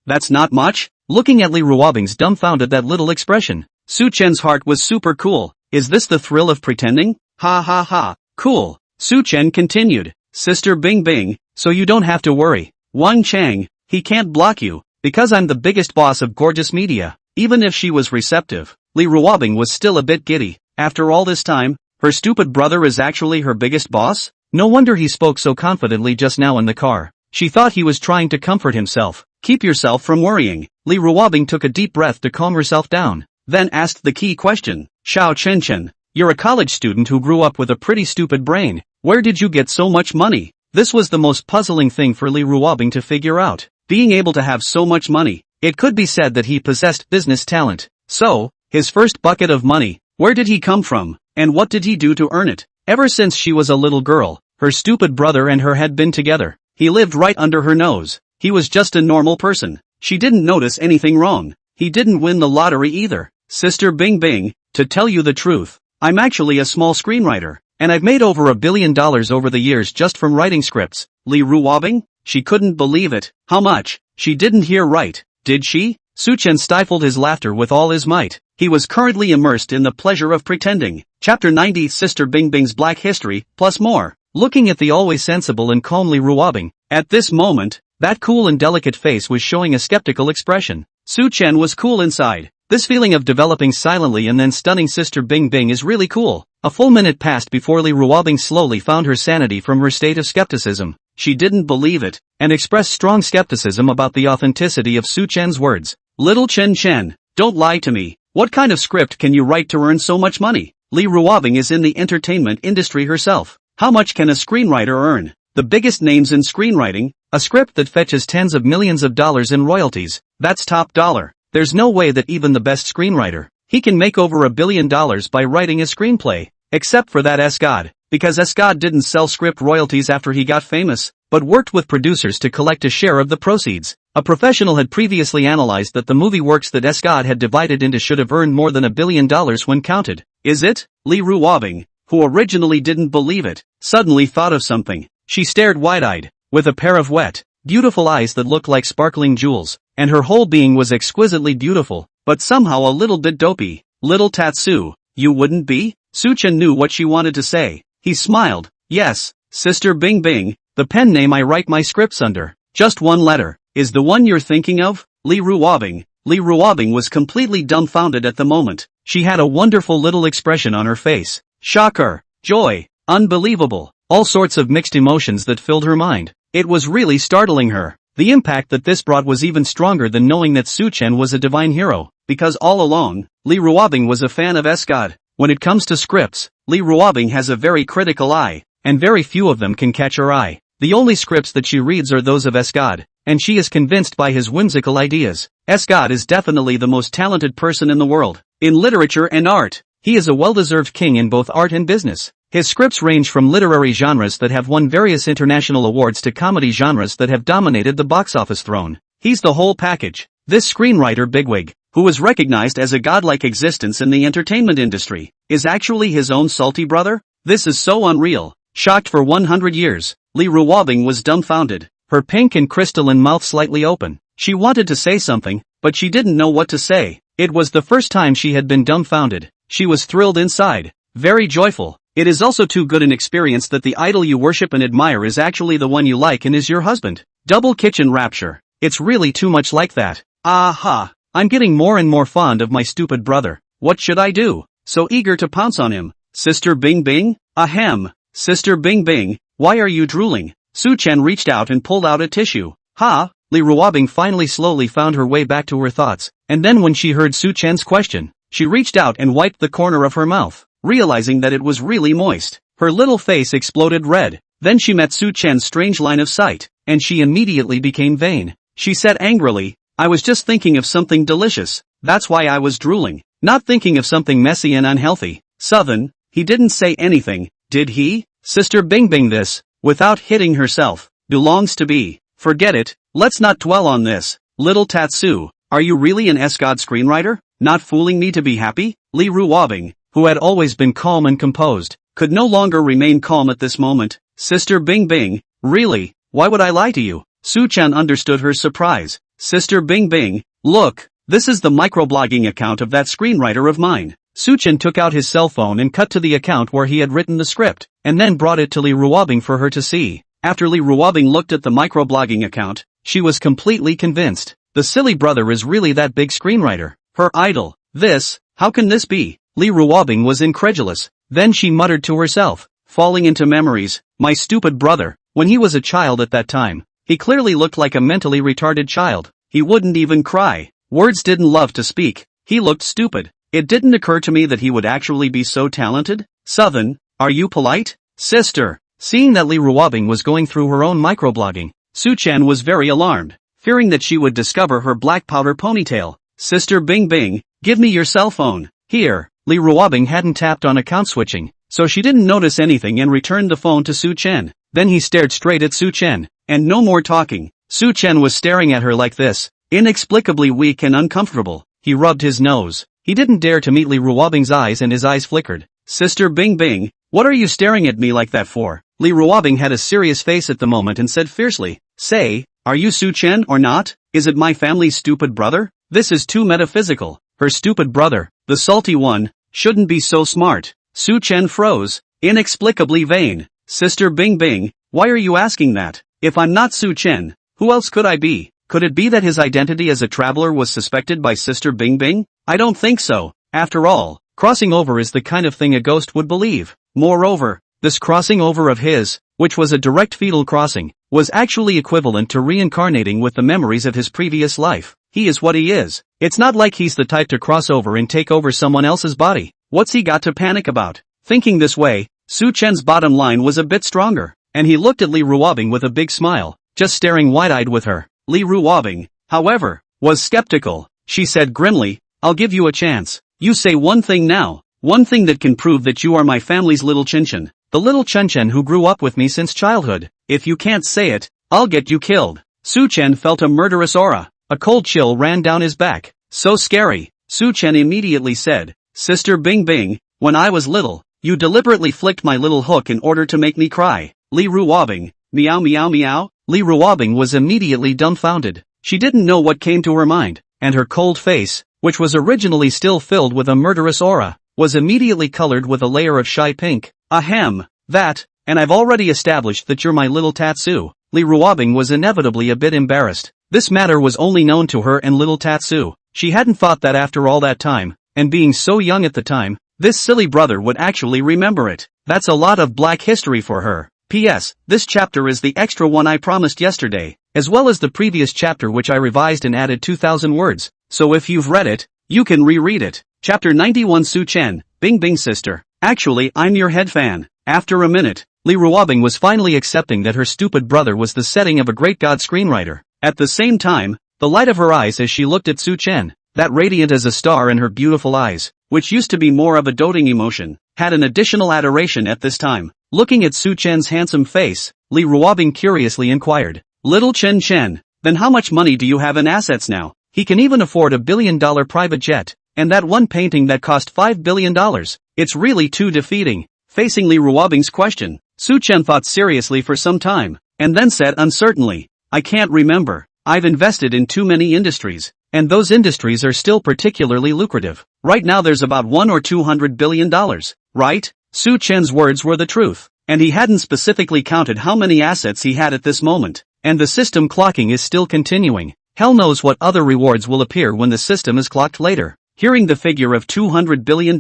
S1: that's not much? Looking at Li Ruobing's dumbfounded that little expression, Su Chen's heart was super cool. Is this the thrill of pretending? Ha ha ha, cool. Su Chen continued. Sister Bing Bing, so you don't have to worry. Wang Chang, he can't block you, because I'm the biggest boss of gorgeous media. Even if she was receptive, Li Ruobing was still a bit giddy. After all this time, her stupid brother is actually her biggest boss? No wonder he spoke so confidently just now in the car. She thought he was trying to comfort himself. Keep yourself from worrying. Li Ruobing took a deep breath to calm herself down, then asked the key question. Xiao Chen, you're a college student who grew up with a pretty stupid brain. Where did you get so much money? This was the most puzzling thing for Li Ruobing to figure out. Being able to have so much money, it could be said that he possessed business talent. So, his first bucket of money, where did he come from, and what did he do to earn it? Ever since she was a little girl, her stupid brother and her had been together. He lived right under her nose. He was just a normal person. She didn't notice anything wrong. He didn't win the lottery either. Sister Bing Bing, to tell you the truth, I'm actually a small screenwriter, and I've made over $1 billion over the years just from writing scripts. Li Ruobing? She couldn't believe it. How much? She didn't hear right, did she? Su Chen stifled his laughter with all his might. He was currently immersed in the pleasure of pretending. Chapter 90 Sister Bing Bing's Black History, plus more. Looking at the always sensible and calm Li Ruobing, at this moment, that cool and delicate face was showing a skeptical expression. Su Chen was cool inside. This feeling of developing silently and then stunning Sister Bing Bing is really cool. A full minute passed before Li Ruobing slowly found her sanity from her state of skepticism. She didn't believe it, and expressed strong skepticism about the authenticity of Su Chen's words. Little Chen, don't lie to me. What kind of script can you write to earn so much money? Li Ruobing is in the entertainment industry herself. How much can a screenwriter earn? The biggest names in screenwriting, a script that fetches tens of millions of dollars in royalties, that's top dollar. There's no way that even the best screenwriter, he can make over $1 billion by writing a screenplay, except for that S-God, because S-God didn't sell script royalties after he got famous, but worked with producers to collect a share of the proceeds. A professional had previously analyzed that the movie works that S-God had divided into should have earned more than $1 billion when counted. Is it? Li Ruobing, who originally didn't believe it, suddenly thought of something. She stared wide-eyed, with a pair of wet, beautiful eyes that looked like sparkling jewels, and her whole being was exquisitely beautiful, but somehow a little bit dopey. Little Tatsu, you wouldn't be? Su Chen knew what she wanted to say. He smiled. Yes, Sister Bing Bing, the pen name I write my scripts under, just one letter, is the one you're thinking of? Li Ruobing. Li Ruobing was completely dumbfounded at the moment. She had a wonderful little expression on her face. Shocker, joy, unbelievable, all sorts of mixed emotions that filled her mind. It was really startling her. The impact that this brought was even stronger than knowing that Su Chen was a divine hero, because all along, Li Ruobing was a fan of S-God. When it comes to scripts, Li Ruobing has a very critical eye, and very few of them can catch her eye. The only scripts that she reads are those of Escod, and she is convinced by his whimsical ideas. Escod is definitely the most talented person in the world, in literature and art. He is a well-deserved king in both art and business. His scripts range from literary genres that have won various international awards to comedy genres that have dominated the box office throne. He's the whole package. This screenwriter bigwig, who is recognized as a godlike existence in the entertainment industry, is actually his own salty brother? This is so unreal. Shocked for 100 years, Li Ruobing was dumbfounded, her pink and crystalline mouth slightly open. She wanted to say something, but she didn't know what to say. It was the first time she had been dumbfounded. She was thrilled inside, very joyful. It is also too good an experience that the idol you worship and admire is actually the one you like and is your husband. Double kitchen rapture. It's really too much like that. Aha! I'm getting more and more fond of my stupid brother. What should I do? So eager to pounce on him. Sister Bing Bing? Ahem. Sister Bing Bing, why are you drooling? Su Chen reached out and pulled out a tissue. Ha! Li Ruobing finally slowly found her way back to her thoughts, and then when she heard Su Chen's question, she reached out and wiped the corner of her mouth, realizing that it was really moist. Her little face exploded red. Then she met Su Chen's strange line of sight, and she immediately became vain. She said angrily, I was just thinking of something delicious, that's why I was drooling, not thinking of something messy and unhealthy. Southern, he didn't say anything, did he? Sister Bing Bing, this, without hitting herself, belongs to be. Forget it, let's not dwell on this. Little Tatsu, are you really an Escod screenwriter? Not fooling me to be happy? Li Ruobing, who had always been calm and composed, could no longer remain calm at this moment. Sister Bing Bing, really, why would I lie to you? Su Chen understood her surprise. Sister Bing Bing, look, this is the microblogging account of that screenwriter of mine. Su Chen took out his cell phone and cut to the account where he had written the script, and then brought it to Li Ruobing for her to see. After Li Ruobing looked at the microblogging account, she was completely convinced. The silly brother is really that big screenwriter, her idol. This, how can this be? Li Ruobing was incredulous. Then she muttered to herself, falling into memories, my stupid brother, when he was a child at that time, he clearly looked like a mentally retarded child. He wouldn't even cry. Words didn't love to speak. He looked stupid. It didn't occur to me that he would actually be so talented. Southern, are you polite? Sister. Seeing that Li Ruobing was going through her own microblogging, Su Chen was very alarmed, fearing that she would discover her black powder ponytail. Sister Bing Bing, give me your cell phone. Here. Li Ruobing hadn't tapped on account switching, so she didn't notice anything and returned the phone to Su Chen. Then he stared straight at Su Chen, and no more talking. Su Chen was staring at her like this, inexplicably weak and uncomfortable. He rubbed his nose. He didn't dare to meet Li Ruobing's eyes and his eyes flickered. Sister Bing Bing, what are you staring at me like that for? Li Ruobing had a serious face at the moment and said fiercely, say, are you Su Chen or not? Is it my family's stupid brother? This is too metaphysical. Her stupid brother, the salty one, shouldn't be so smart. Su Chen froze, inexplicably vain. Sister Bing Bing, why are you asking that? If I'm not Su Chen, who else could I be? Could it be that his identity as a traveler was suspected by Sister Bing Bing? I don't think so. After all, crossing over is the kind of thing a ghost would believe. Moreover, this crossing over of his, which was a direct fetal crossing, was actually equivalent to reincarnating with the memories of his previous life. He is what he is. It's not like he's the type to cross over and take over someone else's body. What's he got to panic about? Thinking this way, Su Chen's bottom line was a bit stronger, and he looked at Li Ruobing with a big smile, just staring wide-eyed with her. Li Ruobing, however, was skeptical. She said grimly, I'll give you a chance. You say one thing now, one thing that can prove that you are my family's little Chinchin, the little Chinchin who grew up with me since childhood. If you can't say it, I'll get you killed. Su Chen felt a murderous aura. A cold chill ran down his back. So scary. Su Chen immediately said, Sister Bing Bing, when I was little, you deliberately flicked my little hook in order to make me cry. Li Ruobing, meow meow meow. Li Ruobing was immediately dumbfounded. She didn't know what came to her mind, and her cold face, which was originally still filled with a murderous aura, was immediately colored with a layer of shy pink. Ahem, that, and I've already established that you're my little Tatsu. Li Ruobing was inevitably a bit embarrassed. This matter was only known to her and little Tatsu. She hadn't thought that after all that time, and being so young at the time, this silly brother would actually remember it. That's a lot of black history for her. P.S. This chapter is the extra one I promised yesterday, as well as the previous chapter which I revised and added 2,000 words, so if you've read it, you can reread it. Chapter 91 Su Chen, Bing Bing sister. Actually I'm your head fan. After a minute, Li Ruobing was finally accepting that her stupid brother was the setting of a great god screenwriter. At the same time, the light of her eyes as she looked at Su Chen, that radiant as a star in her beautiful eyes, which used to be more of a doting emotion, had an additional adoration at this time. Looking at Su Chen's handsome face, Li Ruobing curiously inquired, "Little Chen Chen, then how much money do you have in assets now? He can even afford a $1 billion private jet, and that one painting that cost $5 billion. It's really too defeating." Facing Li Ruobing's question, Su Chen thought seriously for some time, and then said uncertainly, "I can't remember. I've invested in too many industries, and those industries are still particularly lucrative. Right now there's about $100 or $200 billion, right?" Su Chen's words were the truth, and he hadn't specifically counted how many assets he had at this moment, and the system clocking is still continuing. Hell knows what other rewards will appear when the system is clocked later. Hearing the figure of $200 billion,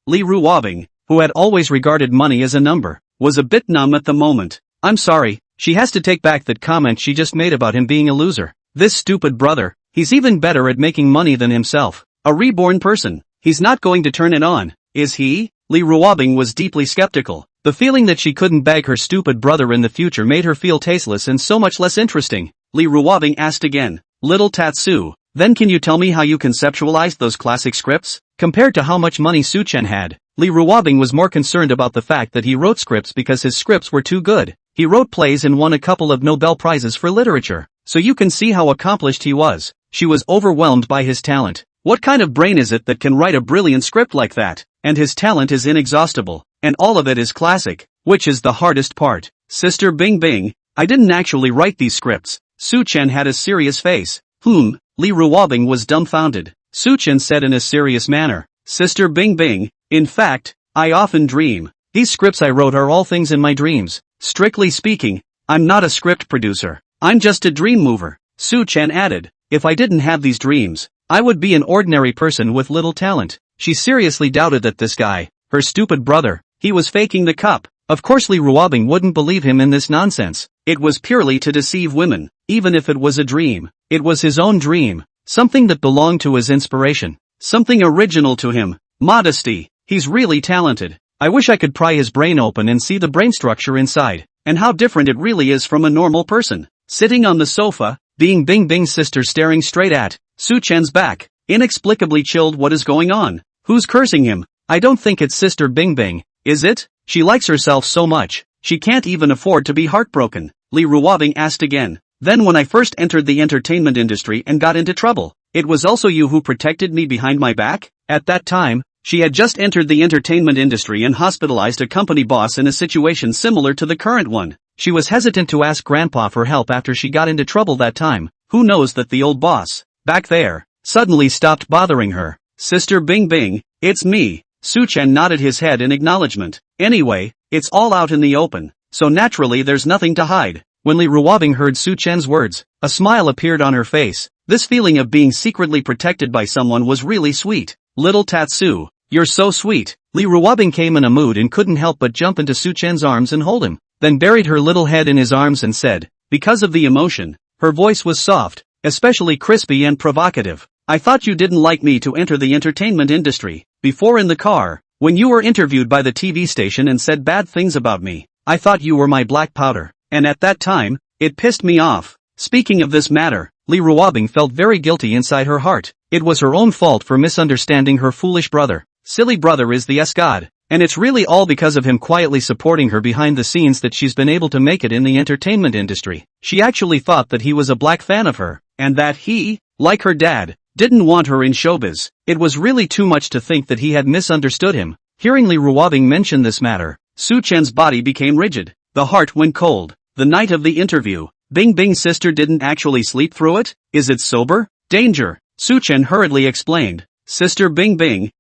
S1: Li Ruobing, who had always regarded money as a number, was a bit numb at the moment. I'm sorry, she has to take back that comment she just made about him being a loser. This stupid brother, he's even better at making money than himself. A reborn person. He's not going to turn it on, is he? Li Ruobing was deeply skeptical. The feeling that she couldn't beg her stupid brother in the future made her feel tasteless and so much less interesting. Li Ruobing asked again, "Little Tatsu, then can you tell me how you conceptualized those classic scripts?" Compared to how much money Su Chen had, Li Ruobing was more concerned about the fact that he wrote scripts because his scripts were too good. He wrote plays and won a couple of Nobel Prizes for literature, so you can see how accomplished he was. She was overwhelmed by his talent. What kind of brain is it that can write a brilliant script like that? And his talent is inexhaustible, and all of it is classic, which is the hardest part. Sister Bing Bing, I didn't actually write these scripts. Su Chen had a serious face. Li Ruobing was dumbfounded. Su Chen said in a serious manner, "Sister Bing Bing, in fact, I often dream. These scripts I wrote are all things in my dreams. Strictly speaking, I'm not a script producer. I'm just a dream mover." Su Chen added, "If I didn't have these dreams, I would be an ordinary person with little talent." She seriously doubted that this guy, her stupid brother, he was faking the cup. Of course Li Ruobing wouldn't believe him in this nonsense. It was purely to deceive women, even if it was a dream. It was his own dream, something that belonged to his inspiration, something original to him. Modesty. He's really talented. I wish I could pry his brain open and see the brain structure inside, and how different it really is from a normal person. Sitting on the sofa, Bing Bing's sister staring straight at Su Chen's back, inexplicably chilled. What is going on? Who's cursing him? I don't think it's Sister Bing Bing, is it? She likes herself so much, she can't even afford to be heartbroken. Li Ruobing asked again. Then when I first entered the entertainment industry and got into trouble, it was also you who protected me behind my back? At that time, she had just entered the entertainment industry and hospitalized a company boss in a situation similar to the current one. She was hesitant to ask Grandpa for help after she got into trouble that time. Who knows that the old boss, back there, suddenly stopped bothering her. Sister Bing Bing, it's me. Su Chen nodded his head in acknowledgement. Anyway, it's all out in the open, so naturally there's nothing to hide. When Li Ruobing heard Su Chen's words, a smile appeared on her face. This feeling of being secretly protected by someone was really sweet. Little Tatsu, you're so sweet. Li Ruobing came in a mood and couldn't help but jump into Su Chen's arms and hold him, then buried her little head in his arms and said, because of the emotion, her voice was soft, especially crispy and provocative. I thought you didn't like me to enter the entertainment industry. Before in the car, when you were interviewed by the TV station and said bad things about me, I thought you were my black powder, and at that time, it pissed me off. Speaking of this matter, Li Ruobing felt very guilty inside her heart. It was her own fault for misunderstanding her foolish brother. Silly brother is the S-God, and it's really all because of him quietly supporting her behind the scenes that she's been able to make it in the entertainment industry. She actually thought that he was a black fan of her, and that he, like her dad, didn't want her in showbiz. It was really too much to think that he had misunderstood him. Hearing Li Ruobing mention this matter, Su Chen's body became rigid. The heart went cold. The night of the interview, Bing's sister didn't actually sleep through it? Is it sober? Danger. Su Chen hurriedly explained. Sister Bing,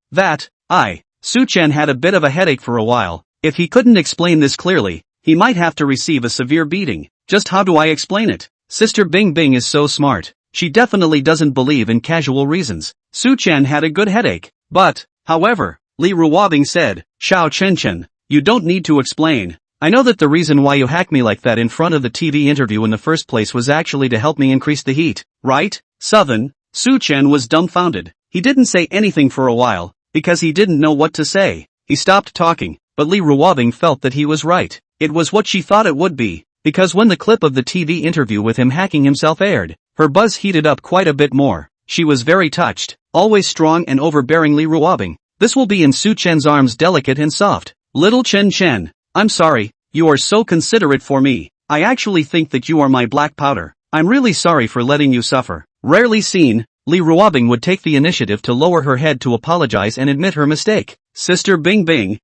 S1: Su Chen had a bit of a headache for a while. If he couldn't explain this clearly, he might have to receive a severe beating. Just how do I explain it? Sister Bing is so smart. She definitely doesn't believe in casual reasons. Su Chen had a good headache. But, however, Li Ruobing said, Xiao Chen, you don't need to explain. I know that the reason why you hacked me like that in front of the TV interview in the first place was actually to help me increase the heat, right? Southern. Su Chen was dumbfounded. He didn't say anything for a while, because he didn't know what to say. He stopped talking, but Li Ruobing felt that he was right. It was what she thought it would be, because when the clip of the TV interview with him hacking himself aired, her buzz heated up quite a bit more. She was very touched, always strong and overbearingly ruobbing. This will be in Su Chen's arms, delicate and soft. Little Chen, I'm sorry, you are so considerate for me. I actually think that you are my black powder. I'm really sorry for letting you suffer. Rarely seen, Li Ruobbing would take the initiative to lower her head to apologize and admit her mistake. Sister Bing Bing,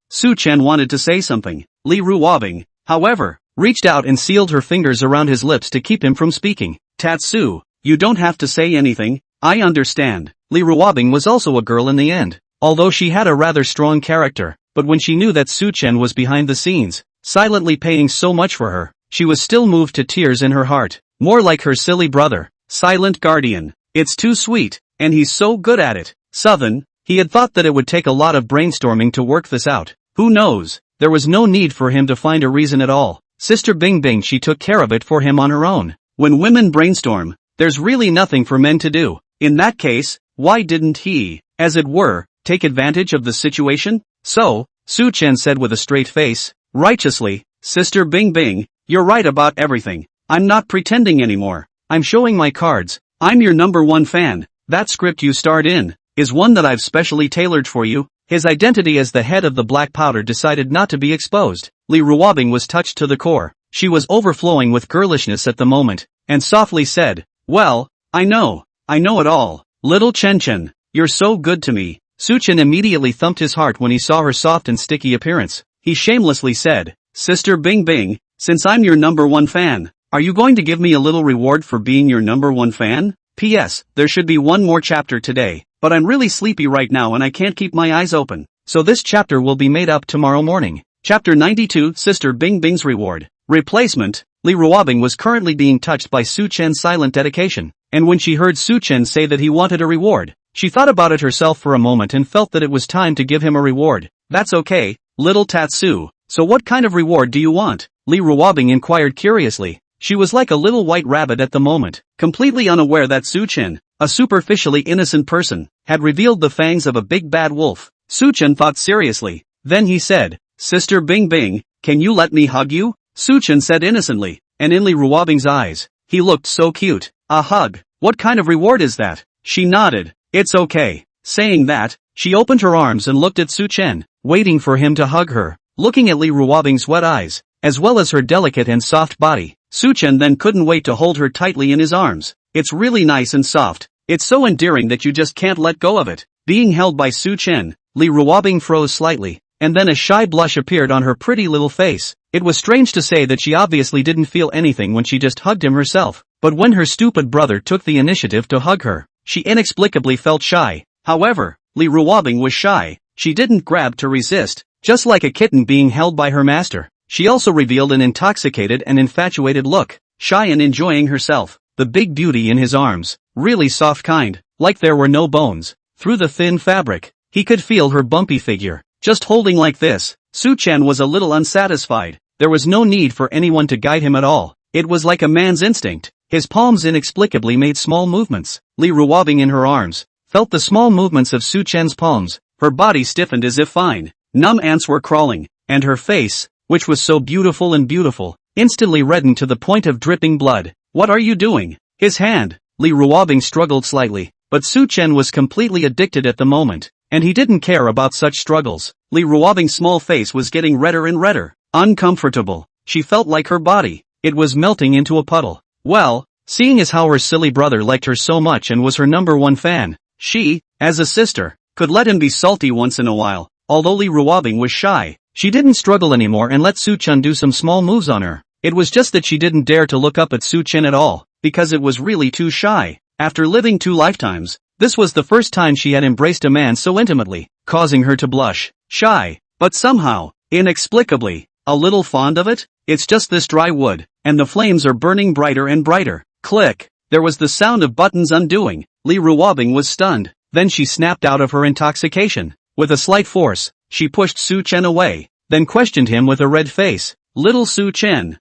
S1: Su Chen wanted to say something. Li Ruobbing, however, reached out and sealed her fingers around his lips to keep him from speaking. Tatsu, you don't have to say anything, I understand. Li Ruobbing was also a girl in the end, although she had a rather strong character, but when she knew that Su Chen was behind the scenes, silently paying so much for her, she was still moved to tears in her heart. More like her silly brother, Silent Guardian. It's too sweet, and he's so good at it. Southern, he had thought that it would take a lot of brainstorming to work this out. Who knows, there was no need for him to find a reason at all. Sister Bing Bing, she took care of it for him on her own. When women brainstorm, there's really nothing for men to do. In that case, why didn't he, as it were, take advantage of the situation? So, Su Chen said with a straight face, righteously, Sister Bing Bing, you're right about everything. I'm not pretending anymore. I'm showing my cards. I'm your #1 fan. That script you starred in is one that I've specially tailored for you. His identity as the head of the Black Powder decided not to be exposed. Li Ruobbing was touched to the core. She was overflowing with girlishness at the moment, and softly said, well, I know it all. Little Chen, you're so good to me. Su Chen immediately thumped his heart when he saw her soft and sticky appearance. He shamelessly said, Sister Bing Bing, since I'm your #1 fan, are you going to give me a little reward for being your #1 fan? P.S. There should be one more chapter today, but I'm really sleepy right now and I can't keep my eyes open, so this chapter will be made up tomorrow morning. Chapter 92, Sister Bing Bing's Reward. Replacement. Li Ruobbing was currently being touched by Su Chen's silent dedication, and when she heard Su Chen say that he wanted a reward, she thought about it herself for a moment and felt that it was time to give him a reward. That's okay, little Tatsu. So what kind of reward do you want? Li Ruobbing inquired curiously. She was like a little white rabbit at the moment, completely unaware that Su Chen, a superficially innocent person, had revealed the fangs of a big bad wolf. Su Chen thought seriously. Then he said, Sister Bing Bing, can you let me hug you? Su Chen said innocently, and in Li Ruobbing's eyes, he looked so cute. A hug? What kind of reward is that? She nodded. It's okay. Saying that, she opened her arms and looked at Su Chen, waiting for him to hug her. Looking at Li Ruobbing's wet eyes, as well as her delicate and soft body, Su Chen then couldn't wait to hold her tightly in his arms. It's really nice and soft. It's so endearing that you just can't let go of it. Being held by Su Chen, Li Ruobbing froze slightly, and then a shy blush appeared on her pretty little face. It was strange to say that she obviously didn't feel anything when she just hugged him herself, but when her stupid brother took the initiative to hug her, she inexplicably felt shy. However, Li Ruobbing was shy. She didn't grab to resist, just like a kitten being held by her master. She also revealed an intoxicated and infatuated look, shy and enjoying herself. The big beauty in his arms, really soft kind, like there were no bones. Through the thin fabric, he could feel her bumpy figure, just holding like this. Su Chen was a little unsatisfied. There was no need for anyone to guide him at all. It was like a man's instinct. His palms inexplicably made small movements. Li Ruobbing in her arms, felt the small movements of Su Chen's palms. Her body stiffened as if fine, numb ants were crawling, and her face, which was so beautiful and beautiful, instantly reddened to the point of dripping blood. What are you doing? His hand. Li Ruobbing struggled slightly, but Su Chen was completely addicted at the moment, and he didn't care about such struggles. Li Ruobbing's small face was getting redder and redder. Uncomfortable. She felt like her body, it was melting into a puddle. Well, seeing as how her silly brother liked her so much and was her #1 fan, she, as a sister, could let him be salty once in a while. Although Li Ruobbing was shy, she didn't struggle anymore and let Su Chen do some small moves on her. It was just that she didn't dare to look up at Su Chen at all, because it was really too shy. After living 2 lifetimes, this was the first time she had embraced a man so intimately, causing her to blush. Shy, but somehow, inexplicably, a little fond of it. It's just this dry wood, and the flames are burning brighter and brighter. Click. There was the sound of buttons undoing. Li Ruobbing was stunned. Then she snapped out of her intoxication. With a slight force, she pushed Su Chen away, then questioned him with a red face. Little Su Chen,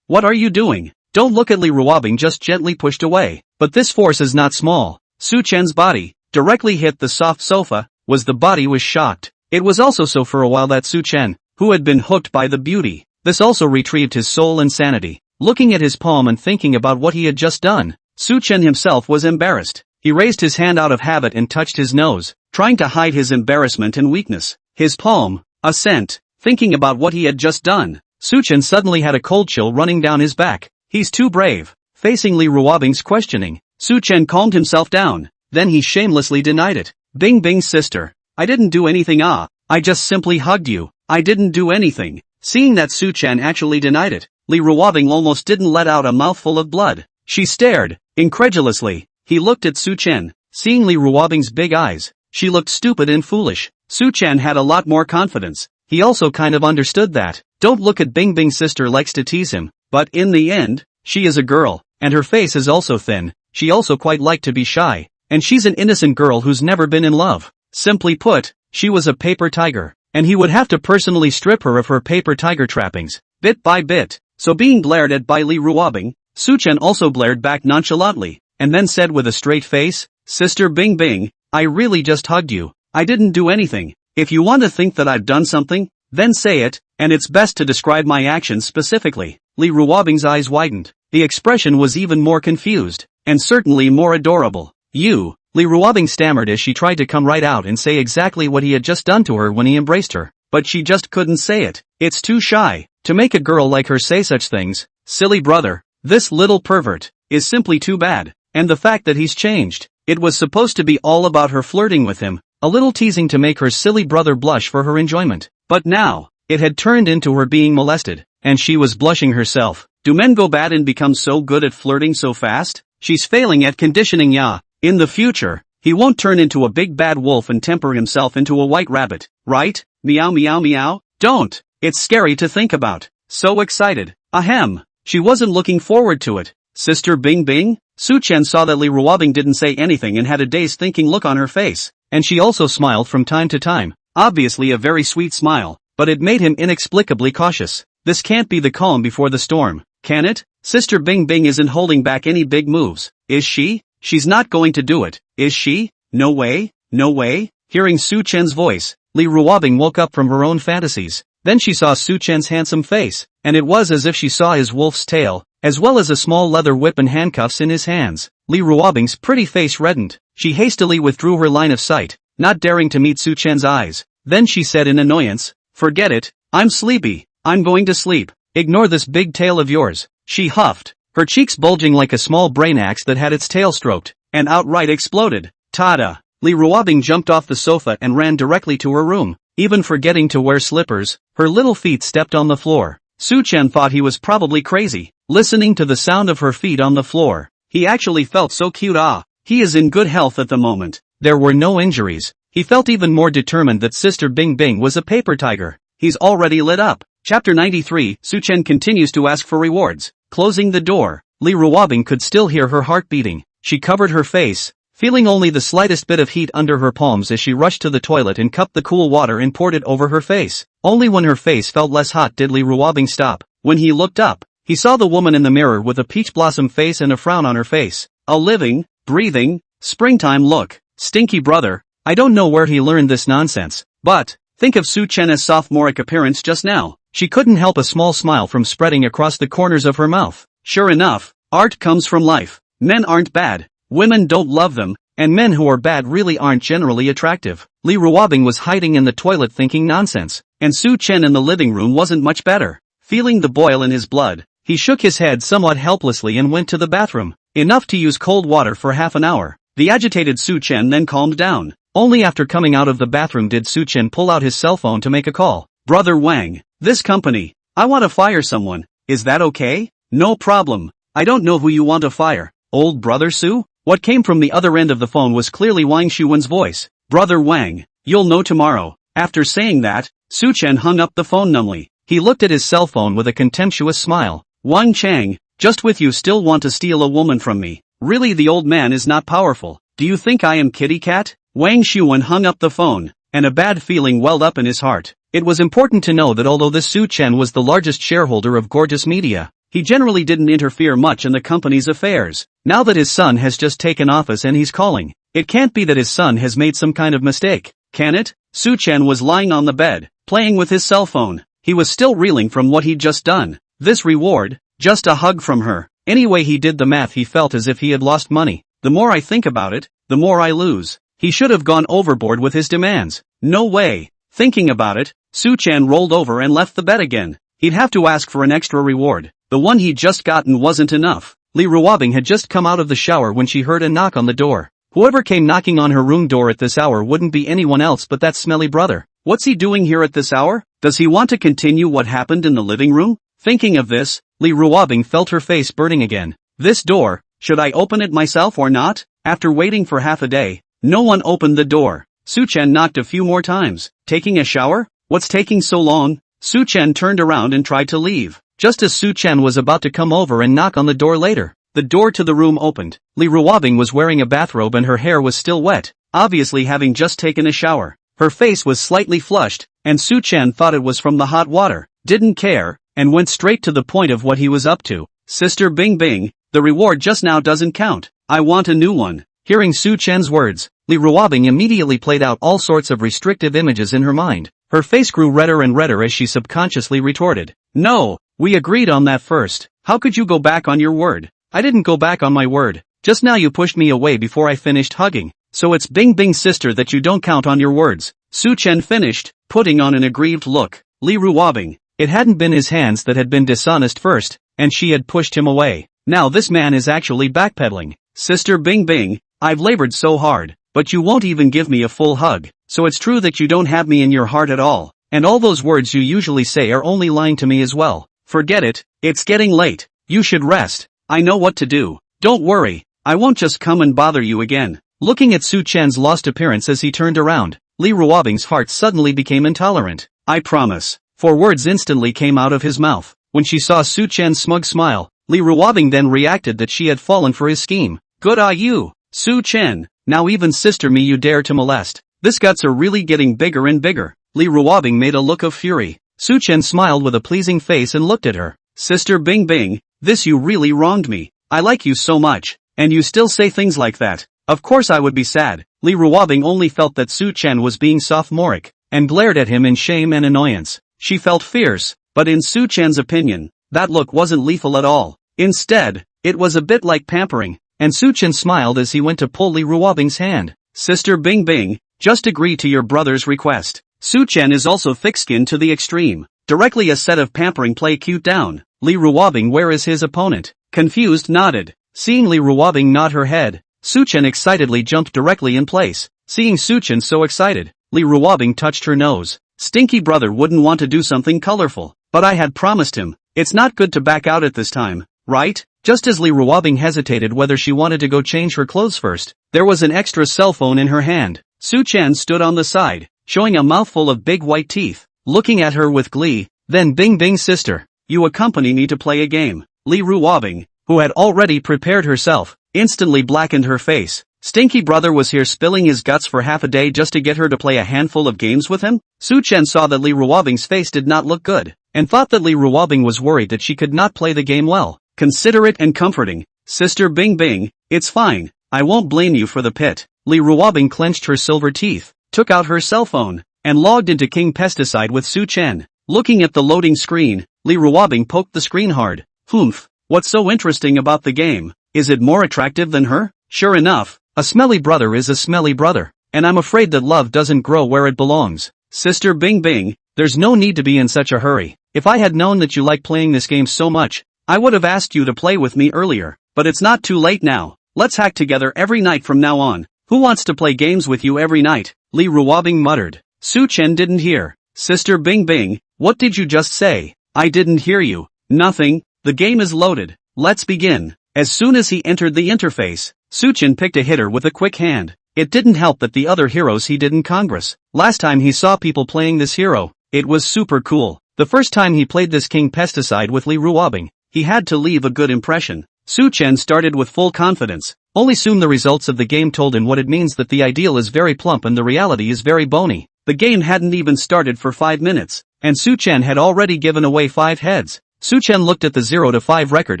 S1: what are you doing? Don't look at Li Ruobbing just gently pushed away. But this force is not small. Su Chen's body, directly hit the soft sofa, the body was shocked. It was also so for a while that Su Chen, who had been hooked by the beauty. This also retrieved his soul and sanity. Looking at his palm and thinking about what he had just done, Su-chen himself was embarrassed. He raised his hand out of habit and touched his nose, trying to hide his embarrassment and weakness. His palm, a scent. Thinking about what he had just done, Su-chen suddenly had a cold chill running down his back. He's too brave. Facing Li Ruobing's questioning, Su-chen calmed himself down. Then he shamelessly denied it. Bing Bing's sister. I didn't do anything. I just simply hugged you. I didn't do anything. Seeing that Su-chen actually denied it, Li Ruobing almost didn't let out a mouthful of blood. She stared, incredulously. He looked at Su-chen. Seeing Li Ruobing's big eyes, she looked stupid and foolish. Su-chen had a lot more confidence. He also kind of understood that. Don't look at Bing Bing's sister likes to tease him, but in the end, she is a girl, and her face is also thin. She also quite liked to be shy, and she's an innocent girl who's never been in love. Simply put, she was a paper tiger, and he would have to personally strip her of her paper tiger trappings, bit by bit. So being glared at by Li Ruobing, Su-chen also glared back nonchalantly, and then said with a straight face, Sister Bing Bing, I really just hugged you. I didn't do anything. If you want to think that I've done something, then say it, and it's best to describe my actions specifically. Li Ruobing's eyes widened. The expression was even more confused, and certainly more adorable. You, Li Ruobing stammered as she tried to come right out and say exactly what he had just done to her when he embraced her, but she just couldn't say it. It's too shy to make a girl like her say such things. Silly brother, this little pervert, is simply too bad. And the fact that he's changed. It was supposed to be all about her flirting with him, a little teasing to make her silly brother blush for her enjoyment. But now, it had turned into her being molested, and she was blushing herself. Do men go bad and become so good at flirting so fast? She's failing at conditioning. In the future, he won't turn into a big bad wolf and temper himself into a white rabbit, right? Meow meow meow. Don't. It's scary to think about. So excited. Ahem. She wasn't looking forward to it. Sister Bing Bing? Su-chen saw that Li Ruobing didn't say anything and had a dazed thinking look on her face, and she also smiled from time to time, obviously a very sweet smile, but it made him inexplicably cautious. This can't be the calm before the storm, can it? Sister Bing Bing isn't holding back any big moves, is she? She's not going to do it, is she? No way, no way. Hearing Su-chen's voice, Li Ruobing woke up from her own fantasies. Then she saw Su-chen's handsome face, and it was as if she saw his wolf's tail, as well as a small leather whip and handcuffs in his hands. Li Ruobing's pretty face reddened. She hastily withdrew her line of sight, not daring to meet Su-chen's eyes. Then she said in annoyance, forget it, I'm sleepy, I'm going to sleep. Ignore this big tail of yours. She huffed, her cheeks bulging like a small brain axe that had its tail stroked, and outright exploded. Tada! Li Ruobing jumped off the sofa and ran directly to her room. Even forgetting to wear slippers, her little feet stepped on the floor. Su-chen thought he was probably crazy, listening to the sound of her feet on the floor. He actually felt so cute. He is in good health at the moment. There were no injuries. He felt even more determined that Sister Bing Bing was a paper tiger. He's already lit up. Chapter 93, Su-chen continues to ask for rewards. Closing the door, Li Ruobing could still hear her heart beating. She covered her face, feeling only the slightest bit of heat under her palms as she rushed to the toilet and cupped the cool water and poured it over her face. Only when her face felt less hot did Li Ruobing stop. When he looked up, he saw the woman in the mirror with a peach blossom face and a frown on her face. A living, breathing, springtime look. Stinky brother. I don't know where he learned this nonsense, but think of Su-chen's sophomoric appearance just now. She couldn't help a small smile from spreading across the corners of her mouth. Sure enough, art comes from life. Men aren't bad. Women don't love them, and men who are bad really aren't generally attractive. Li Ruobing was hiding in the toilet thinking nonsense, and Su-chen in the living room wasn't much better. Feeling the boil in his blood, he shook his head somewhat helplessly and went to the bathroom. Enough to use cold water for half an hour. The agitated Su-chen then calmed down. Only after coming out of the bathroom did Su-chen pull out his cell phone to make a call. Brother Wang, this company, I want to fire someone. Is that okay? No problem. I don't know who you want to fire. Old brother Su? What came from the other end of the phone was clearly Wang Shuwen's voice. Brother Wang, you'll know tomorrow. After saying that, Su-chen hung up the phone numbly. He looked at his cell phone with a contemptuous smile. Wang Chang, just with you still want to steal a woman from me. Really, the old man is not powerful. Do you think I am kitty cat? Wang Shuwen hung up the phone, and a bad feeling welled up in his heart. It was important to know that although this Su-chen was the largest shareholder of Gorgeous Media, he generally didn't interfere much in the company's affairs. Now that his son has just taken office and he's calling, it can't be that his son has made some kind of mistake, can it? Su-chen was lying on the bed, playing with his cell phone. He was still reeling from what he'd just done. This reward, just a hug from her. Anyway, he did the math. He felt as if he had lost money. The more I think about it, the more I lose. He should have gone overboard with his demands. No way. Thinking about it, Su-chan rolled over and left the bed again. He'd have to ask for an extra reward. The one he'd just gotten wasn't enough. Li Ruobing had just come out of the shower when she heard a knock on the door. Whoever came knocking on her room door at this hour wouldn't be anyone else but that smelly brother. What's he doing here at this hour? Does he want to continue what happened in the living room? Thinking of this, Li Ruobing felt her face burning again. This door, should I open it myself or not? After waiting for half a day, no one opened the door. Su-chan knocked a few more times. Taking a shower? What's taking so long? Su-chan turned around and tried to leave. Just as Su-chan was about to come over and knock on the door later, the door to the room opened. Li Ruobing was wearing a bathrobe and her hair was still wet, obviously having just taken a shower. Her face was slightly flushed, and Su-chan thought it was from the hot water, didn't care, and went straight to the point of what he was up to. Sister Bing Bing, the reward just now doesn't count. I want a new one. Hearing Su-chan's words, Li Ruobing immediately played out all sorts of restrictive images in her mind. Her face grew redder and redder as she subconsciously retorted. No, we agreed on that first. How could you go back on your word? I didn't go back on my word. Just now you pushed me away before I finished hugging. So it's Bing Bing sister that you don't count on your words. Su-chan finished, putting on an aggrieved look. Li Ruobing. It hadn't been his hands that had been dishonest first, and she had pushed him away. Now this man is actually backpedaling. Sister Bing Bing, I've labored so hard, but you won't even give me a full hug. So it's true that you don't have me in your heart at all. And all those words you usually say are only lying to me as well. Forget it, it's getting late. You should rest. I know what to do. Don't worry, I won't just come and bother you again. Looking at Su-chan's lost appearance as he turned around, Li Ruobing's heart suddenly became intolerant. I promise. 4 words instantly came out of his mouth. When she saw Su-chan's smug smile, Li Ruobing then reacted that she had fallen for his scheme. Good eye you, Su-chan. Now even sister me you dare to molest. This guts are really getting bigger and bigger. Li Ruobing made a look of fury. Su-chan smiled with a pleasing face and looked at her. Sister Bing Bing, this you really wronged me. I like you so much, and you still say things like that. Of course I would be sad. Li Ruobing only felt that Su-chan was being sophomoric, and glared at him in shame and annoyance. She felt fierce, but in Su-chan's opinion, that look wasn't lethal at all. Instead, it was a bit like pampering, and Su-chan smiled as he went to pull Li Ruobing's hand. Sister Bing Bing, just agree to your brother's request. Su-chan is also thick-skinned to the extreme. Directly a set of pampering play cute down. Li Ruobing where is his opponent? Confused nodded. Seeing Li Ruobing nod her head, Su-chan excitedly jumped directly in place. Seeing Su-chan so excited, Li Ruobing touched her nose. Stinky brother wouldn't want to do something colorful, but I had promised him. It's not good to back out at this time, right? Just as Li Ruobing hesitated whether she wanted to go change her clothes first, there was an extra cell phone in her hand. Su-chan stood on the side, showing a mouthful of big white teeth, looking at her with glee. Then Bing Bing sister, you accompany me to play a game. Li Ruobing, who had already prepared herself, instantly blackened her face. Stinky brother was here spilling his guts for half a day just to get her to play a handful of games with him? Su-chan saw that Li Ruobing's face did not look good, and thought that Li Ruobing was worried that she could not play the game well. Considerate and comforting. Sister Bing Bing, it's fine, I won't blame you for the pit. Li Ruobing clenched her silver teeth, took out her cell phone, and logged into King Pesticide with Su-chan. Looking at the loading screen, Li Ruobing poked the screen hard. Humph, what's so interesting about the game? Is it more attractive than her? Sure enough, a smelly brother is a smelly brother, and I'm afraid that love doesn't grow where it belongs. Sister Bing Bing, there's no need to be in such a hurry. If I had known that you like playing this game so much, I would have asked you to play with me earlier, but it's not too late now. Let's hack together every night from now on. Who wants to play games with you every night? Li Ruobing muttered. Su-chan didn't hear. Sister Bing Bing, what did you just say? I didn't hear you. Nothing, the game is loaded. Let's begin. As soon as he entered the interface, Su-chan picked a hitter with a quick hand. It didn't help that the other heroes he did in Congress. Last time he saw people playing this hero, it was super cool. The first time he played this King Pesticide with Li Ruobing, he had to leave a good impression. Su-chan started with full confidence. Only soon the results of the game told him what it means that the ideal is very plump and the reality is very bony. The game hadn't even started for 5 minutes, and Su-chan had already given away 5 heads. Su-chan looked at the 0-5 record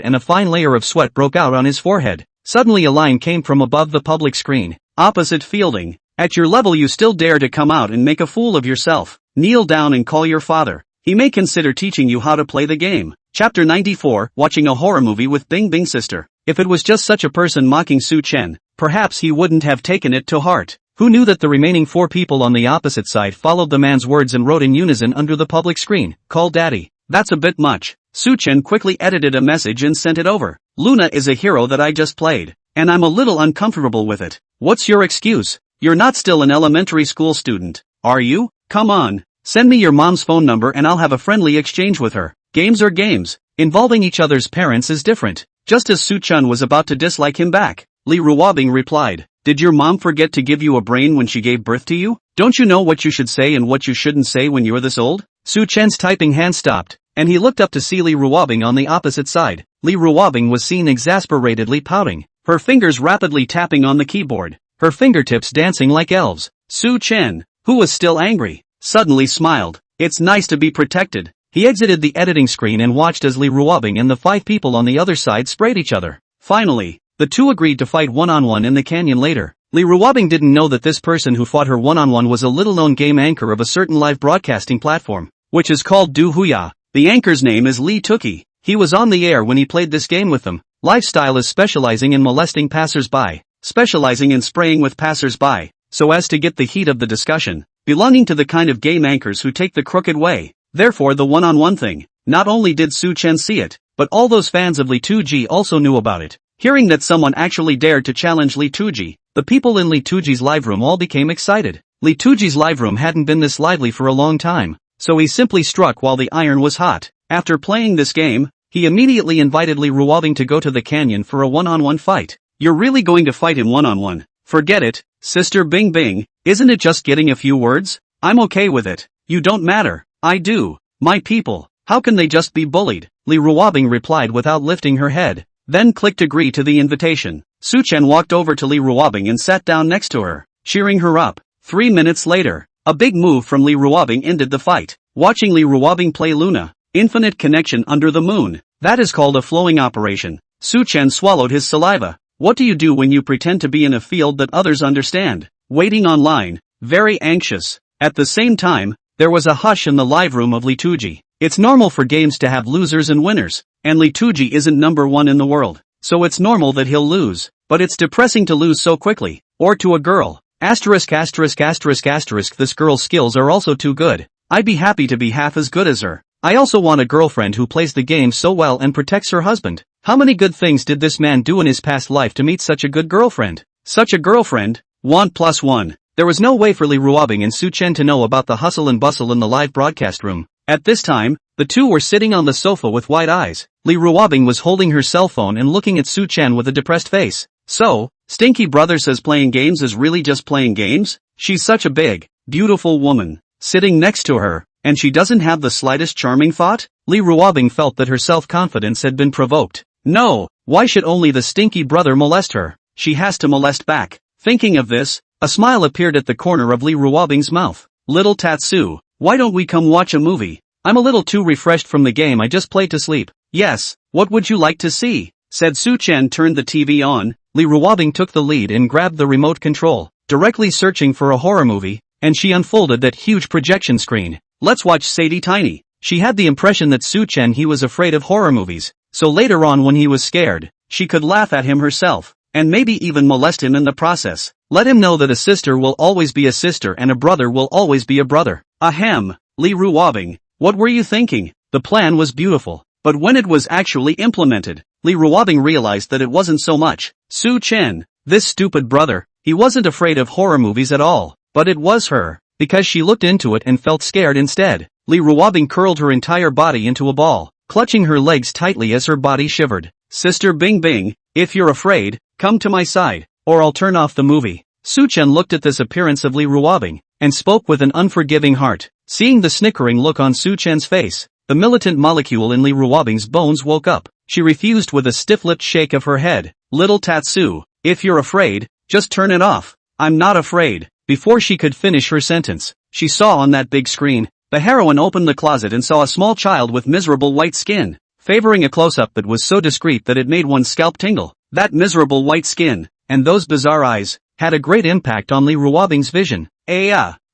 S1: and a fine layer of sweat broke out on his forehead. Suddenly a line came from above the public screen. Opposite fielding. At your level you still dare to come out and make a fool of yourself. kneel down and call your father. He may consider teaching you how to play the game. Chapter 94, Watching a Horror Movie with Bing Bing Sister. If it was just such a person mocking Su Chen, perhaps he wouldn't have taken it to heart. Who knew that the remaining 4 people on the opposite side followed the man's words and wrote in unison under the public screen, "Call Daddy." That's a bit much. Su Chen quickly edited a message and sent it over. Luna is a hero that I just played, and I'm a little uncomfortable with it. What's your excuse? You're not still an elementary school student, are you? Come on. Send me your mom's phone number and I'll have a friendly exchange with her. Games are games. Involving each other's parents is different. Just as Su Chen was about to dislike him back, Li Ruobing replied, "Did your mom forget to give you a brain when she gave birth to you? Don't you know what you should say and what you shouldn't say when you're this old?" Su Chen's typing hand stopped, and he looked up to see Li Ruobing on the opposite side. Li Ruobing was seen exasperatedly pouting, her fingers rapidly tapping on the keyboard, her fingertips dancing like elves. Su Chen, who was still angry, suddenly smiled. It's nice to be protected. He exited the editing screen and watched as Li Ruobing and the 5 people on the other side sprayed each other. Finally, the 2 agreed to fight one-on-one in the canyon later. Li Ruobing didn't know that this person who fought her one-on-one was a little-known game anchor of a certain live broadcasting platform, which is called Du Huya. The anchor's name is Li Tuki. He was on the air when he played this game with them. Lifestyle is specializing in molesting passers-by, specializing in spraying with passers-by, so as to get the heat of the discussion, belonging to the kind of game anchors who take the crooked way. Therefore the one-on-one thing. Not only did Su Chen see it, but all those fans of Li Tuji also knew about it. Hearing that someone actually dared to challenge Li Tuji, the people in Li Tuji's live room all became excited. Li Tuji's live room hadn't been this lively for a long time, so he simply struck while the iron was hot. After playing this game, he immediately invited Li Ruobing to go to the canyon for a one-on-one fight. You're really going to fight him one-on-one? Forget it, Sister Bing Bing, isn't it just getting a few words? I'm okay with it. You don't matter. I do. My people, how can they just be bullied? Li Ruobing replied without lifting her head, then clicked agree to the invitation. Su Chen walked over to Li Ruobing and sat down next to her, cheering her up. 3 minutes later, a big move from Li Ruobing ended the fight. Watching Li Ruobing play Luna, Infinite Connection Under the Moon, that is called a flowing operation. Su Chen swallowed his saliva. What do you do when you pretend to be in a field that others understand? Waiting online, very anxious. At the same time, there was a hush in the live room of Li Tuji. It's normal for games to have losers and winners, and Li Tuji isn't number 1 in the world, so it's normal that he'll lose, but it's depressing to lose so quickly, or to a girl. Asterisk asterisk asterisk asterisk this girl's skills are also too good. I'd be happy to be half as good as her. I also want a girlfriend who plays the game so well and protects her husband. How many good things did this man do in his past life to meet such a good girlfriend? Such a girlfriend? 1 + 1. There was no way for Li Ruobing and Su Chen to know about the hustle and bustle in the live broadcast room. At this time, the 2 were sitting on the sofa with wide eyes. Li Ruobing was holding her cell phone and looking at Su Chen with a depressed face. So, Stinky Brother says playing games is really just playing games? She's such a big, beautiful woman, sitting next to her, and she doesn't have the slightest charming thought? Li Ruobing felt that her self-confidence had been provoked. No, why should only the Stinky Brother molest her? She has to molest back. Thinking of this, a smile appeared at the corner of Li Ruobing's mouth. Little Tatsu, why don't we come watch a movie? I'm a little too refreshed from the game I just played to sleep. Yes, what would you like to see? Said Su Chen turned the TV on. Li Ruobing took the lead and grabbed the remote control, directly searching for a horror movie, and she unfolded that huge projection screen. Let's watch Sadie Tiny. She had the impression that Su Chen he was afraid of horror movies, so later on when he was scared, she could laugh at him herself, and maybe even molest him in the process. Let him know that a sister will always be a sister and a brother will always be a brother. Ahem, Li Ruobing, what were you thinking? The plan was beautiful, but when it was actually implemented, Li Ruobing realized that it wasn't so much. Su Chen, this stupid brother, he wasn't afraid of horror movies at all, but it was her, because she looked into it and felt scared instead. Li Ruobing curled her entire body into a ball, clutching her legs tightly as her body shivered. Sister Bing Bing, if you're afraid, come to my side, or I'll turn off the movie. Su Chen looked at this appearance of Li Ruobing, and spoke with an unforgiving heart. Seeing the snickering look on Su Chen's face, the militant molecule in Li Ruobing's bones woke up. She refused with a stiff-lipped shake of her head. Little Tatsu, if you're afraid, just turn it off. I'm not afraid. Before she could finish her sentence, she saw on that big screen, the heroine opened the closet and saw a small child with miserable white skin, favoring a close-up that was so discreet that it made one's scalp tingle. That miserable white skin, and those bizarre eyes, had a great impact on Li Ruobing's vision.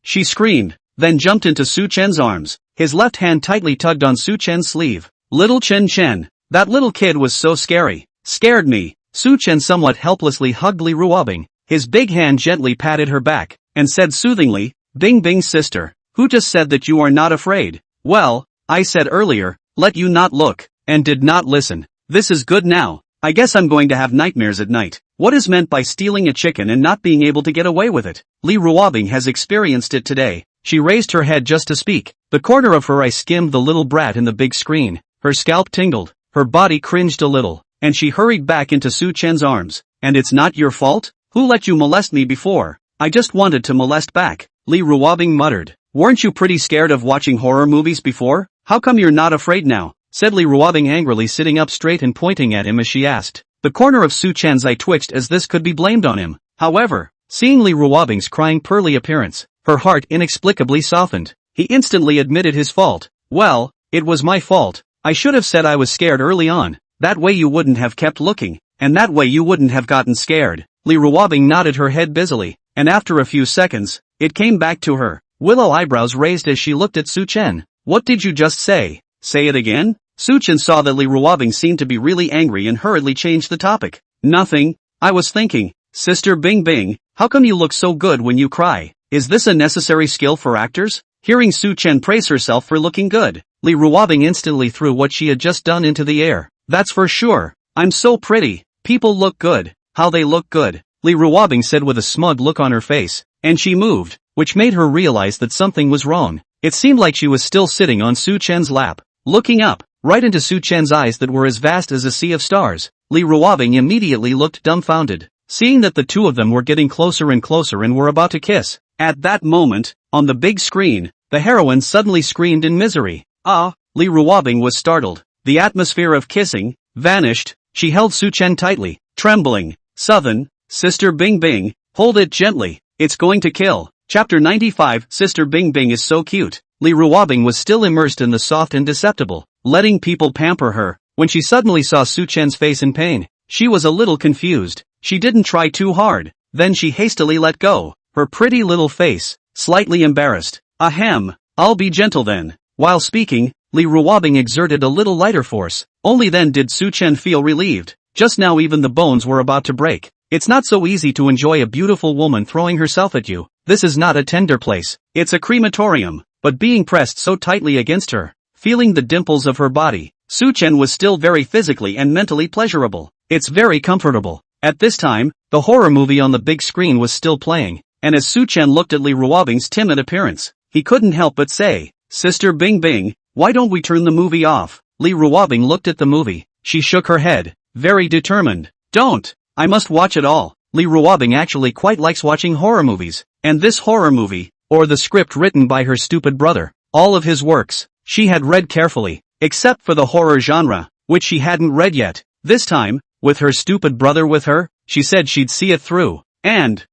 S1: She screamed. then jumped into Su Chen's arms. His left hand tightly tugged on Su Chen's sleeve. Little Chen. That little kid was so scary. Scared me. Su Chen somewhat helplessly hugged Li Ruobing. His big hand gently patted her back, and said soothingly, Bing Bing sister, who just said that you are not afraid? Well, I said earlier, let you not look, and did not listen. This is good now. I guess I'm going to have nightmares at night. What is meant by stealing a chicken and not being able to get away with it? Li Ruobing has experienced it today. She raised her head just to speak. The corner of her eye skimmed the little brat in the big screen. Her scalp tingled. Her body cringed a little, and she hurried back into Su Chen's arms. And it's not your fault? Who let you molest me before? I just wanted to molest back, Li Ruobing muttered. Weren't you pretty scared of watching horror movies before? How come you're not afraid now? Said Li Ruobing angrily, sitting up straight and pointing at him as she asked. The corner of Su Chen's eye twitched as this could be blamed on him. However, seeing Li Ruobing's crying pearly appearance, her heart inexplicably softened. He instantly admitted his fault. Well, it was my fault. I should have said I was scared early on. That way you wouldn't have kept looking, and that way you wouldn't have gotten scared. Li Ruobing nodded her head busily, and after a few seconds, it came back to her. Willow eyebrows raised as she looked at Su Chen. What did you just say? Say it again? Su Chen saw that Li Ruobing seemed to be really angry and hurriedly changed the topic. Nothing. I was thinking, Sister Bing Bing, how come you look so good when you cry? Is this a necessary skill for actors? Hearing Su Chen praise herself for looking good, Li Ruobing instantly threw what she had just done into the air. That's for sure. I'm so pretty. People look good. How they look good, Li Ruobing said with a smug look on her face, and she moved, which made her realize that something was wrong. It seemed like she was still sitting on Su Chen's lap, looking up, right into Su Chen's eyes that were as vast as a sea of stars. Li Ruobing immediately looked dumbfounded, seeing that the two of them were getting closer and closer and were about to kiss. At that moment, on the big screen, the heroine suddenly screamed in misery. Ah! Li Ruobing was startled. The atmosphere of kissing vanished. She held Su Chen tightly, trembling. Southern, Sister Bing Bing, hold it gently. It's going to kill. Chapter 95. Sister Bing Bing is so cute. Li Ruobing was still immersed in the soft and deceptible, letting people pamper her, when she suddenly saw Su Chen's face in pain. She was a little confused. She didn't try too hard. Then she hastily let go, her pretty little face, slightly embarrassed. Ahem, I'll be gentle then. While speaking, Li Ruobing exerted a little lighter force. Only then did Su Chen feel relieved. Just now even the bones were about to break. It's not so easy to enjoy a beautiful woman throwing herself at you. This is not a tender place. It's a crematorium. But being pressed so tightly against her, feeling the dimples of her body, Su Chen was still very physically and mentally pleasurable. It's very comfortable. At this time, the horror movie on the big screen was still playing, and as Su Chen looked at Li Ruobing's timid appearance, he couldn't help but say, Sister Bing Bing, why don't we turn the movie off? Li Ruobing looked at the movie. She shook her head, very determined. Don't. I must watch it all. Li Ruobing actually quite likes watching horror movies, and this horror movie, or the script written by her stupid brother, all of his works, she had read carefully, except for the horror genre, which she hadn't read yet. This time, with her stupid brother with her, she said she'd see it through. And,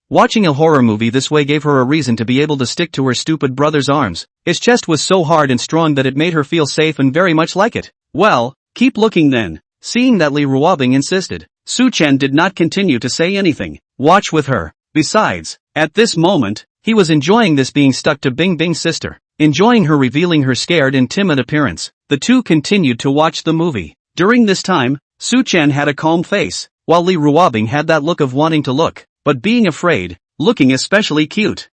S1: watching a horror movie this way gave her a reason to be able to stick to her stupid brother's arms. His chest was so hard and strong that it made her feel safe and very much like it. Well, keep looking then. Seeing that Li Ruobing insisted, Su Chen did not continue to say anything. Watch with her. Besides, at this moment, he was enjoying this being stuck to Bing Bing's sister, enjoying her revealing her scared and timid appearance. The two continued to watch the movie. During this time, Su Chen had a calm face, while Li Ruobing had that look of wanting to look, but being afraid, looking especially cute.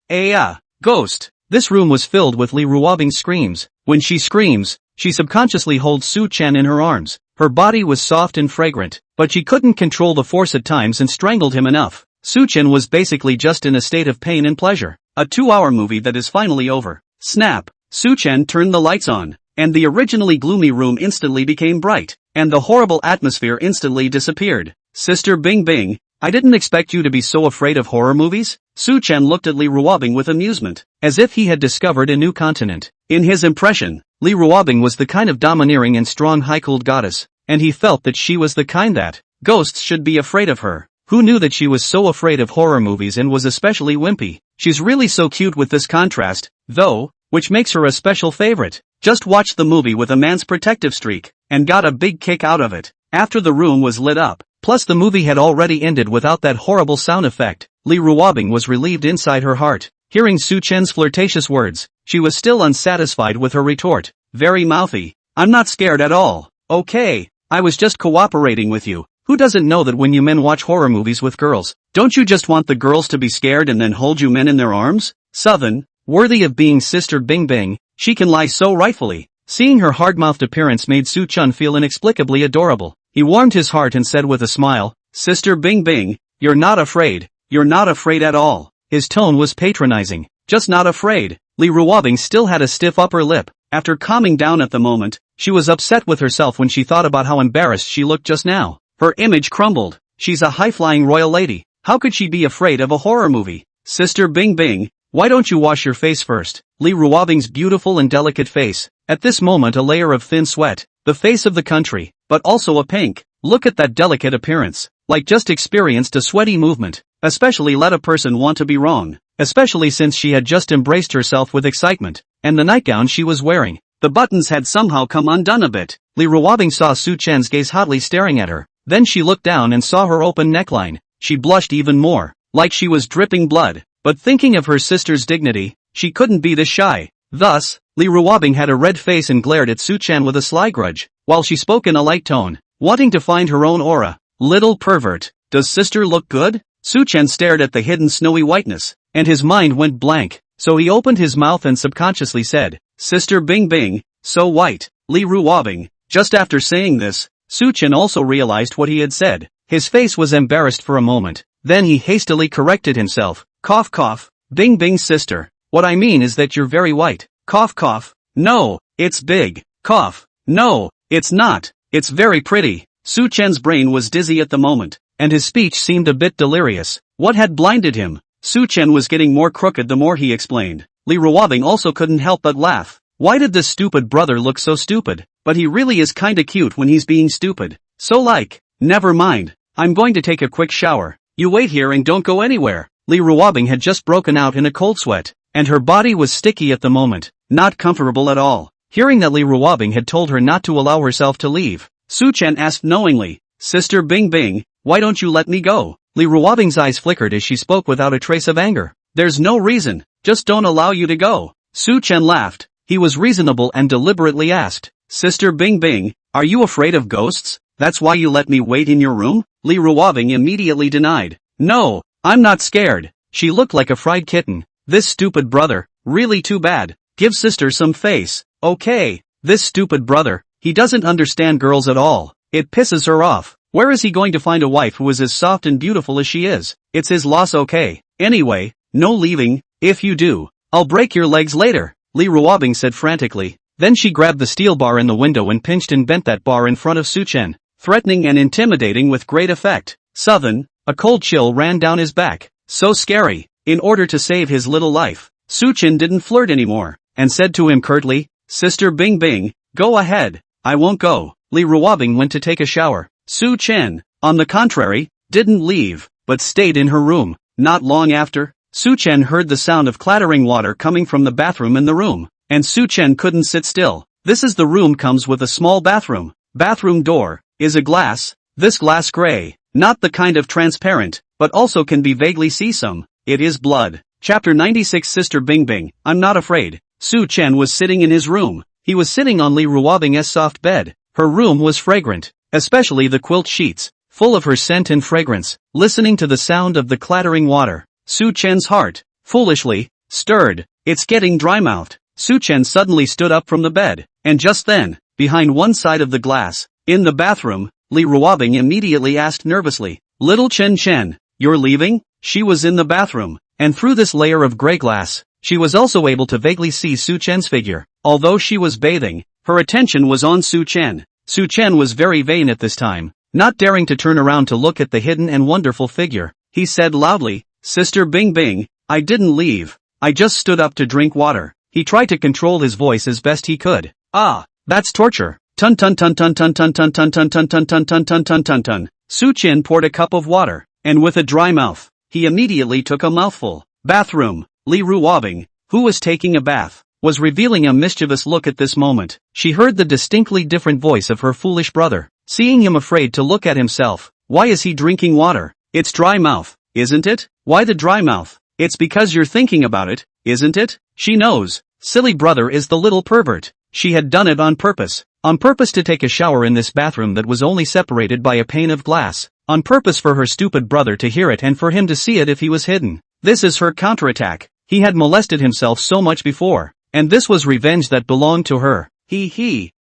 S1: Ghost. This room was filled with Li Ruobing's screams. When she screams, she subconsciously holds Su Chen in her arms. Her body was soft and fragrant, but she couldn't control the force at times and strangled him enough. Su Chen was basically just in a state of pain and pleasure. A 2-hour movie that is finally over. Snap. Su Chen turned the lights on, and the originally gloomy room instantly became bright, and the horrible atmosphere instantly disappeared. Sister Bing Bing, I didn't expect you to be so afraid of horror movies? Su Chen looked at Li Ruobing with amusement, as if he had discovered a new continent. In his impression, Li Ruobing was the kind of domineering and strong high-cooled goddess, and he felt that she was the kind that ghosts should be afraid of her. Who knew that she was so afraid of horror movies and was especially wimpy? She's really so cute with this contrast, though, which makes her a special favorite. Just watched the movie with a man's protective streak, and got a big kick out of it. After the room was lit up, plus the movie had already ended without that horrible sound effect, Li Ruobing was relieved inside her heart. Hearing Su Chen's flirtatious words, she was still unsatisfied with her retort. Very mouthy. I'm not scared at all. Okay, I was just cooperating with you. Who doesn't know that when you men watch horror movies with girls, don't you just want the girls to be scared and then hold you men in their arms? Southern, worthy of being Sister Bing Bing, she can lie so rightfully. Seeing her hard-mouthed appearance made Su Chen feel inexplicably adorable. He warmed his heart and said with a smile, Sister Bing Bing, you're not afraid. You're not afraid at all. His tone was patronizing. Just not afraid. Li Ruobing still had a stiff upper lip. After calming down at the moment, she was upset with herself when she thought about how embarrassed she looked just now. Her image crumbled. She's a high-flying royal lady. How could she be afraid of a horror movie? Sister Bing Bing, why don't you wash your face first? Li Ruobing's beautiful and delicate face. At this moment a layer of thin sweat. The face of the country, but also a pink. Look at that delicate appearance. Like just experienced a sweaty movement. Especially let a person want to be wrong. Especially since she had just embraced herself with excitement. And the nightgown she was wearing. The buttons had somehow come undone a bit. Li Ruobing saw Su Chen's gaze hotly staring at her. Then she looked down and saw her open neckline. She blushed even more, like she was dripping blood. But thinking of her sister's dignity, she couldn't be this shy. Thus, Li Ruobing had a red face and glared at Su Chen with a sly grudge, while she spoke in a light tone, wanting to find her own aura. Little pervert, does sister look good? Su Chen stared at the hidden snowy whiteness, and his mind went blank, so he opened his mouth and subconsciously said, Sister Bing Bing, so white. Li Ruobing. Just after saying this, Su Chen also realized what he had said. His face was embarrassed for a moment, then he hastily corrected himself. Cough cough, Bing Bing's sister. What I mean is that you're very white. Cough cough. No, it's big. Cough. No, it's not. It's very pretty. Su Chen's brain was dizzy at the moment, and his speech seemed a bit delirious. What had blinded him? Su Chen was getting more crooked the more he explained. Li Ruobing also couldn't help but laugh. Why did this stupid brother look so stupid? But he really is kinda cute when he's being stupid. So like, never mind. I'm going to take a quick shower. You wait here and don't go anywhere. Li Ruobing had just broken out in a cold sweat, and her body was sticky at the moment, not comfortable at all. Hearing that Li Ruobing had told her not to allow herself to leave, Su Chen asked knowingly, Sister Bing Bing, why don't you let me go? Li Ruobing's eyes flickered as she spoke without a trace of anger. There's no reason, just don't allow you to go. Su Chen laughed. He was reasonable and deliberately asked, Sister Bing Bing, are you afraid of ghosts? That's why you let me wait in your room? Li Ruobing immediately denied. No, I'm not scared. She looked like a fried kitten. This stupid brother, really too bad. Give sister some face. Okay, this stupid brother, he doesn't understand girls at all. It pisses her off. Where is he going to find a wife who is as soft and beautiful as she is? It's his loss, okay? Anyway, no leaving. If you do, I'll break your legs later. Li Ruobing said frantically. Then she grabbed the steel bar in the window and pinched and bent that bar in front of Su Chen, threatening and intimidating with great effect. Southern, a cold chill ran down his back. So scary. In order to save his little life, Su Chen didn't flirt anymore, and said to him curtly, Sister Bing Bing, go ahead. I won't go. Li Ruobing went to take a shower. Su Chen, on the contrary, didn't leave, but stayed in her room. Not long after, Su Chen heard the sound of clattering water coming from the bathroom in the room, and Su Chen couldn't sit still. This is the room comes with a small bathroom. Bathroom door, is a glass, this glass gray, not the kind of transparent, but also can be vaguely see some. It is blood. Chapter 96 Sister Bing Bing, I'm not afraid. Su Chen was sitting in his room. He was sitting on Li Ruobing's soft bed. Her room was fragrant, especially the quilt sheets, full of her scent and fragrance. Listening to the sound of the clattering water, Su Chen's heart, foolishly, stirred. It's getting dry-mouthed. Su Chen suddenly stood up from the bed, and just then, behind one side of the glass, in the bathroom, Li Ruobing immediately asked nervously, Little Chen Chen, you're leaving? She was in the bathroom, and through this layer of gray glass, she was also able to vaguely see Su Chen's figure. Although she was bathing, her attention was on Su Chen. Su Chen was very vain at this time, not daring to turn around to look at the hidden and wonderful figure. He said loudly, Sister Bing Bing, I didn't leave. I just stood up to drink water. He tried to control his voice as best he could. Ah, that's torture. Tun tun tun tun tun tun tun tun tun tun tun tun tun tun tun tun tun. Su Chen poured a cup of water, and with a dry mouth, he immediately took a mouthful. Bathroom. Li Ruobing, who was taking a bath, was revealing a mischievous look at this moment. She heard the distinctly different voice of her foolish brother, seeing him afraid to look at himself. Why is he drinking water? It's dry mouth, isn't it? Why the dry mouth? It's because you're thinking about it, isn't it? She knows. Silly brother is the little pervert. She had done it on purpose. On purpose to take a shower in this bathroom that was only separated by a pane of glass. On purpose for her stupid brother to hear it and for him to see it if he was hidden. This is her counterattack. He had molested himself so much before. And this was revenge that belonged to her.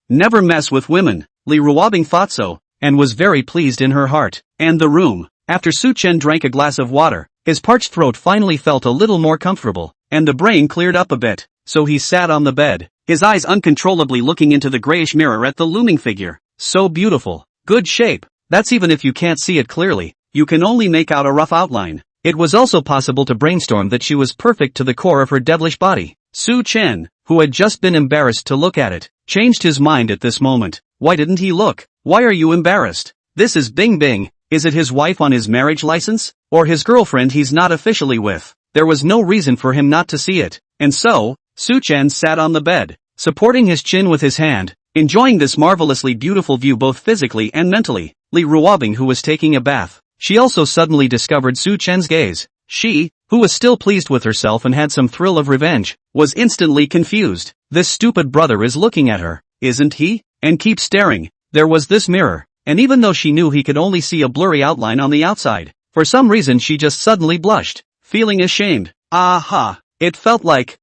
S1: Never mess with women. Li Ruobing thought so, and was very pleased in her heart. And the room. After Su Chen drank a glass of water, his parched throat finally felt a little more comfortable, and the brain cleared up a bit, so he sat on the bed, his eyes uncontrollably looking into the grayish mirror at the looming figure. So beautiful. Good shape. That's even if you can't see it clearly, you can only make out a rough outline. It was also possible to brainstorm that she was perfect to the core of her devilish body. Su Chen, who had just been embarrassed to look at it, changed his mind at this moment. Why didn't he look? Why are you embarrassed? This is Bing Bing. Is it his wife on his marriage license? Or his girlfriend he's not officially with? There was no reason for him not to see it. And so, Su Chen sat on the bed, supporting his chin with his hand, enjoying this marvelously beautiful view both physically and mentally. Li Ruobing, who was taking a bath. She also suddenly discovered Su Chen's gaze. She, who was still pleased with herself and had some thrill of revenge, was instantly confused. This stupid brother is looking at her, isn't he? And keeps staring. There was this mirror, and even though she knew he could only see a blurry outline on the outside, for some reason she just suddenly blushed, feeling ashamed. Aha! It felt like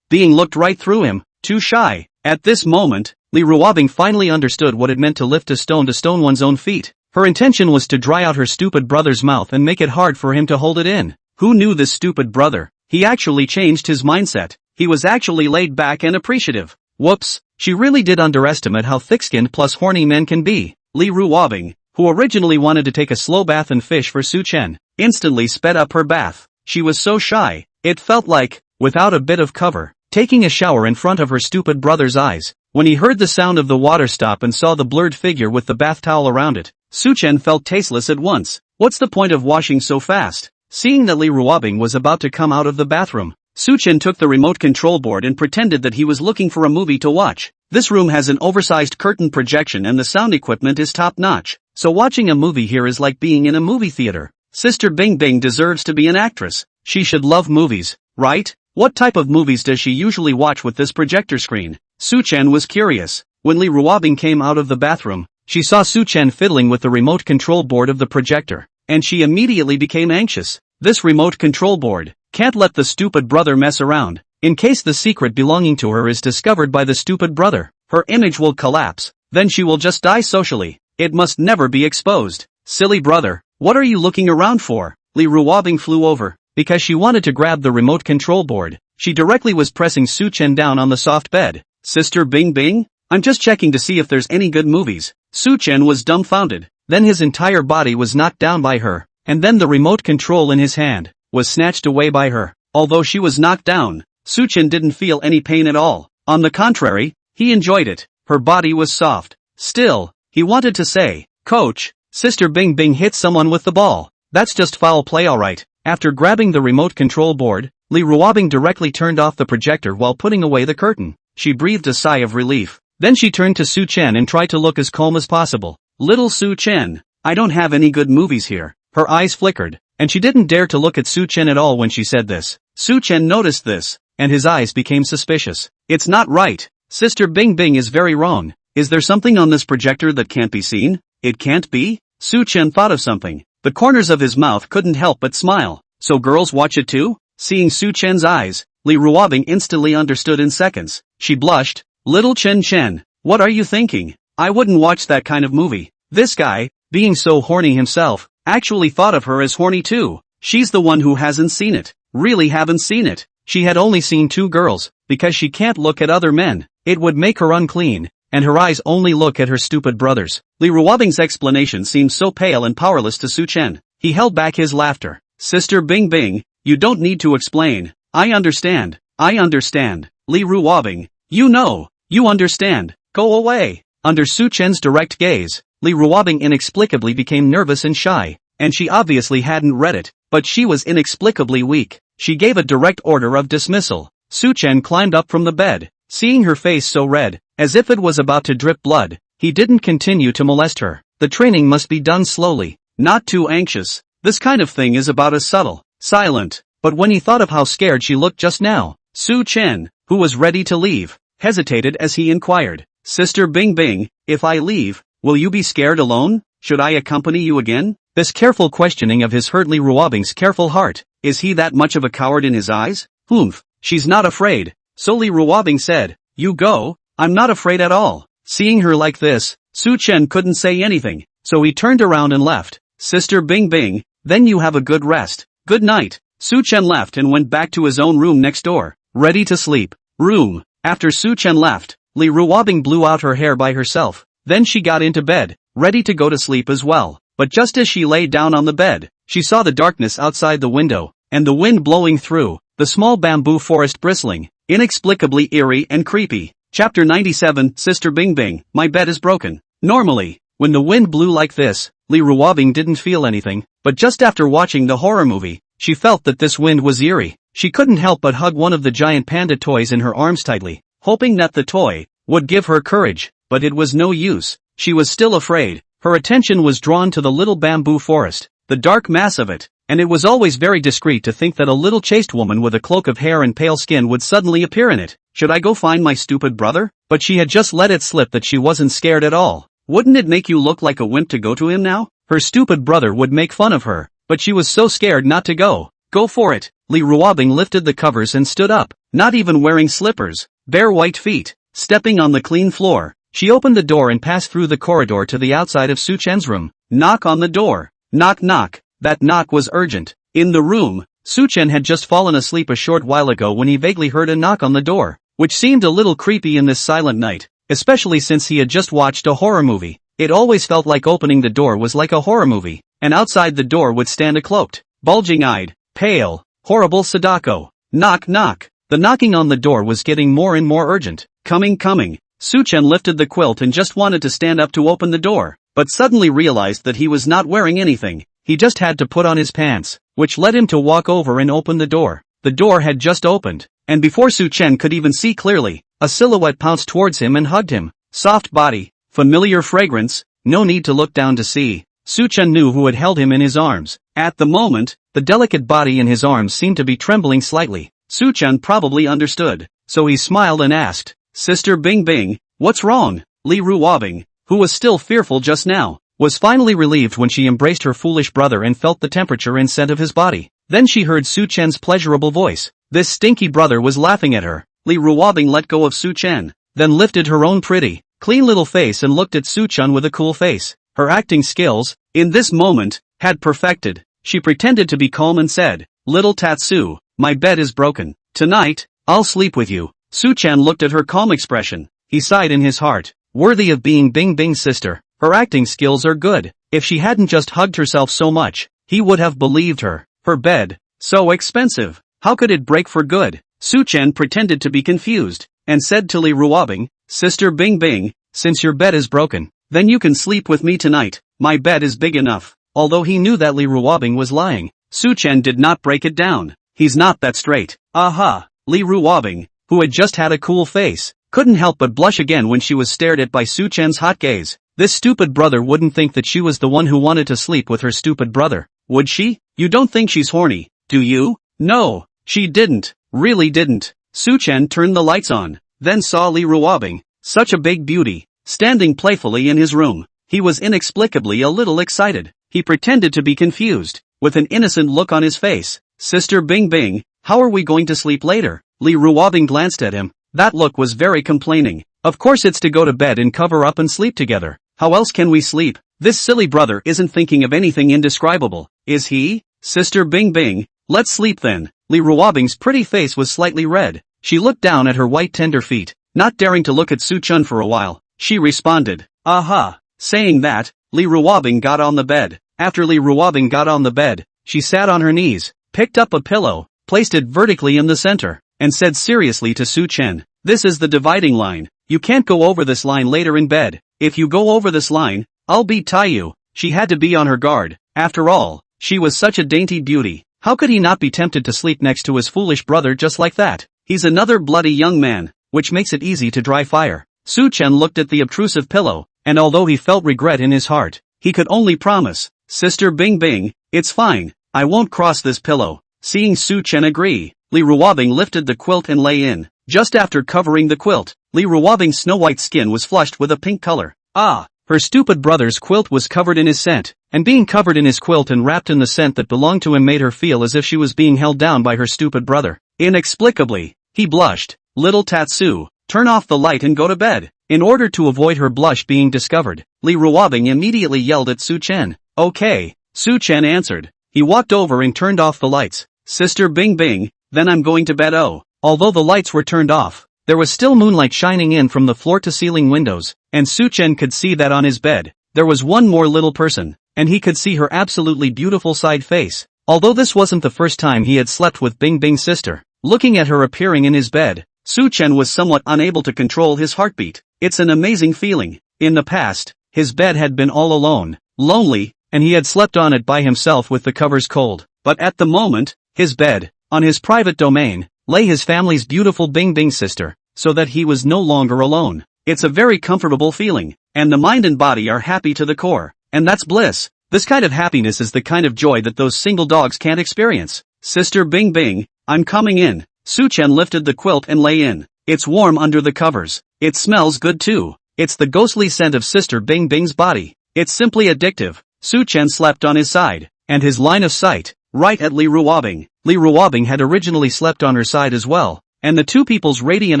S1: being looked right through him, too shy. At this moment, Li Ruobing finally understood what it meant to lift a stone to stone one's own feet. Her intention was to dry out her stupid brother's mouth and make it hard for him to hold it in. Who knew this stupid brother? He actually changed his mindset. He was actually laid back and appreciative. Whoops, she really did underestimate how thick-skinned plus horny men can be. Li Ruobing, who originally wanted to take a slow bath and fish for Su Chen, instantly sped up her bath. She was so shy, it felt like, without a bit of cover, taking a shower in front of her stupid brother's eyes. When he heard the sound of the water stop and saw the blurred figure with the bath towel around it, Su Chen felt tasteless at once. What's the point of washing so fast? Seeing that Li Ruobing was about to come out of the bathroom, Su Chen took the remote control board and pretended that he was looking for a movie to watch. This room has an oversized curtain projection and the sound equipment is top-notch, so watching a movie here is like being in a movie theater. Sister Bing Bing deserves to be an actress. She should love movies, right? What type of movies does she usually watch with this projector screen? Su Chen was curious. When Li Ruobing came out of the bathroom, she saw Su Chen fiddling with the remote control board of the projector, and she immediately became anxious. This remote control board can't let the stupid brother mess around. In case the secret belonging to her is discovered by the stupid brother, her image will collapse. Then she will just die socially. It must never be exposed. Silly brother, what are you looking around for? Li Ruobing flew over, because she wanted to grab the remote control board. She directly was pressing Su Chen down on the soft bed. Sister Bing Bing? I'm just checking to see if there's any good movies. Su Chen was dumbfounded. Then his entire body was knocked down by her, and then the remote control in his hand was snatched away by her. Although she was knocked down, Su Chen didn't feel any pain at all. On the contrary, he enjoyed it. Her body was soft. Still, he wanted to say, "Coach, Sister Bing Bing hit someone with the ball. That's just foul play, alright." After grabbing the remote control board, Li Ruobing directly turned off the projector while putting away the curtain. She breathed a sigh of relief. Then she turned to Su Chen and tried to look as calm as possible. Little Su Chen, I don't have any good movies here. Her eyes flickered, and she didn't dare to look at Su Chen at all when she said this. Su Chen noticed this, and his eyes became suspicious. It's not right. Sister Bing Bing is very wrong. Is there something on this projector that can't be seen? It can't be? Su Chen thought of something. The corners of his mouth couldn't help but smile. So girls watch it too? Seeing Su Chen's eyes, Li Ruobing instantly understood in seconds. She blushed. Little Chen, what are you thinking? I wouldn't watch that kind of movie. This guy, being so horny himself, actually thought of her as horny too. She's the one who hasn't seen it. Really haven't seen it. She had only seen two girls, because she can't look at other men. It would make her unclean, and her eyes only look at her stupid brothers. Li Ruobing's explanation seemed so pale and powerless to Su Chen. He held back his laughter. Sister Bing Bing, you don't need to explain. I understand. Li Ruobing, you understand. Go away. Under Su Chen's direct gaze, Li Ruobing inexplicably became nervous and shy, and she obviously hadn't read it, but she was inexplicably weak. She gave a direct order of dismissal. Su Chen climbed up from the bed. Seeing her face so red, as if it was about to drip blood, he didn't continue to molest her. The training must be done slowly, not too anxious. This kind of thing is about as subtle, silent, but when he thought of how scared she looked just now, Su Chen, who was ready to leave, hesitated as he inquired, "Sister Bing Bing, if I leave, will you be scared alone? Should I accompany you again?" This careful questioning of his hurt Li Ruobing's careful heart. Is he that much of a coward in his eyes? Humph, she's not afraid. So Li Ruobing said, "You go, I'm not afraid at all." Seeing her like this, Su Chen couldn't say anything, so he turned around and left. "Sister Bing Bing, then you have a good rest. Good night." Su Chen left and went back to his own room next door, ready to sleep. Room. After Su Chen left, Li Ruobing blew out her hair by herself. Then she got into bed, ready to go to sleep as well. But just as she lay down on the bed, she saw the darkness outside the window, and the wind blowing through, the small bamboo forest bristling, inexplicably eerie and creepy. Chapter 97, Sister Bing Bing, my bed is broken. Normally, when the wind blew like this, Li Ruobing didn't feel anything, but just after watching the horror movie, she felt that this wind was eerie. She couldn't help but hug one of the giant panda toys in her arms tightly, hoping that the toy would give her courage, but it was no use. She was still afraid. Her attention was drawn to the little bamboo forest, the dark mass of it, and it was always very discreet to think that a little chaste woman with a cloak of hair and pale skin would suddenly appear in it. Should I go find my stupid brother? But she had just let it slip that she wasn't scared at all. Wouldn't it make you look like a wimp to go to him now? Her stupid brother would make fun of her, but she was so scared not to go. Go for it. Li Ruobing lifted the covers and stood up, not even wearing slippers, bare white feet, stepping on the clean floor. She opened the door and passed through the corridor to the outside of Su Chen's room. Knock on the door. Knock knock. That knock was urgent. In the room, Su Chen had just fallen asleep a short while ago when he vaguely heard a knock on the door, which seemed a little creepy in this silent night, especially since he had just watched a horror movie. It always felt like opening the door was like a horror movie, and outside the door would stand a cloaked, bulging-eyed, pale, horrible Sadako. Knock knock. The knocking on the door was getting more and more urgent. Coming. Su Chen lifted the quilt and just wanted to stand up to open the door, but suddenly realized that he was not wearing anything. He just had to put on his pants, which led him to walk over and open the door. The door had just opened, and before Su Chen could even see clearly, a silhouette pounced towards him and hugged him. Soft body, familiar fragrance, no need to look down to see. Su Chen knew who had held him in his arms. At the moment, the delicate body in his arms seemed to be trembling slightly. Su Chen probably understood, so he smiled and asked, "Sister Bing Bing, what's wrong?" Li Ruobing, who was still fearful just now, was finally relieved when she embraced her foolish brother and felt the temperature and scent of his body. Then she heard Su Chen's pleasurable voice. This stinky brother was laughing at her. Li Ruobing let go of Su Chen, then lifted her own pretty, clean little face and looked at Su Chen with a cool face. Her acting skills, in this moment, had perfected. She pretended to be calm and said, "Little Tatsu, my bed is broken. Tonight, I'll sleep with you." Su Chen looked at her calm expression. He sighed in his heart. Worthy of being Bing Bing's sister. Her acting skills are good. If she hadn't just hugged herself so much, he would have believed her. Her bed, so expensive. How could it break for good? Su Chen pretended to be confused, and said to Li Ruobing, "Sister Bing Bing, since your bed is broken, then you can sleep with me tonight. My bed is big enough." Although he knew that Li Ruobing was lying, Su Chen did not break it down. He's not that straight. Aha! Li Ruobing, who had just had a cool face, couldn't help but blush again when she was stared at by Su Chen's hot gaze. This stupid brother wouldn't think that she was the one who wanted to sleep with her stupid brother, would she? You don't think she's horny, do you? No, she didn't, really didn't. Su Chen turned the lights on, then saw Li Ruobing, such a big beauty, standing playfully in his room. He was inexplicably a little excited. He pretended to be confused, with an innocent look on his face. "Sister Bing Bing, how are we going to sleep later?" Li Ruobing glanced at him. That look was very complaining. "Of course it's to go to bed and cover up and sleep together. How else can we sleep? This silly brother isn't thinking of anything indescribable, is he? Sister Bing Bing, let's sleep then." Li Ruobing's pretty face was slightly red. She looked down at her white tender feet, not daring to look at Su Chen for a while. She responded, "Aha." Saying that, Li Ruobing got on the bed. After Li Ruobing got on the bed, she sat on her knees, picked up a pillow, placed it vertically in the center, and said seriously to Su Chen, "This is the dividing line. You can't go over this line later in bed. If you go over this line, I'll tie you." She had to be on her guard. After all, she was such a dainty beauty. How could he not be tempted to sleep next to his foolish brother just like that? He's another bloody young man, which makes it easy to dry fire. Su Chen looked at the obtrusive pillow, and although he felt regret in his heart, he could only promise, "Sister Bing Bing, it's fine, I won't cross this pillow." Seeing Su Chen agree, Li Ruobing lifted the quilt and lay in. Just after covering the quilt, Li Ruobing's snow-white skin was flushed with a pink color. Ah! Her stupid brother's quilt was covered in his scent, and being covered in his quilt and wrapped in the scent that belonged to him made her feel as if she was being held down by her stupid brother. Inexplicably, he blushed. Little Tatsu, turn off the light and go to bed. In order to avoid her blush being discovered, Li Ruobing immediately yelled at Su Chen. Okay, Su Chen answered. He walked over and turned off the lights. Sister Bing Bing, then I'm going to bed. Oh. Although the lights were turned off, there was still moonlight shining in from the floor-to-ceiling windows, and Su Chen could see that on his bed, there was one more little person, and he could see her absolutely beautiful side face. Although this wasn't the first time he had slept with Bing Bing's sister, looking at her appearing in his bed, Su Chen was somewhat unable to control his heartbeat. It's an amazing feeling. In the past, his bed had been all alone, lonely, and he had slept on it by himself with the covers cold. But at the moment, his bed, on his private domain, lay his family's beautiful Bing Bing sister, so that he was no longer alone. It's a very comfortable feeling, and the mind and body are happy to the core, and that's bliss. This kind of happiness is the kind of joy that those single dogs can't experience. Sister Bing Bing, I'm coming in. Su Chen lifted the quilt and lay in. It's warm under the covers. It smells good too. It's the ghostly scent of Sister Bing Bing's body. It's simply addictive. Su Chen slept on his side, and his line of sight, right at Li Ruobing. Li Ruobing had originally slept on her side as well, and the two people's radiant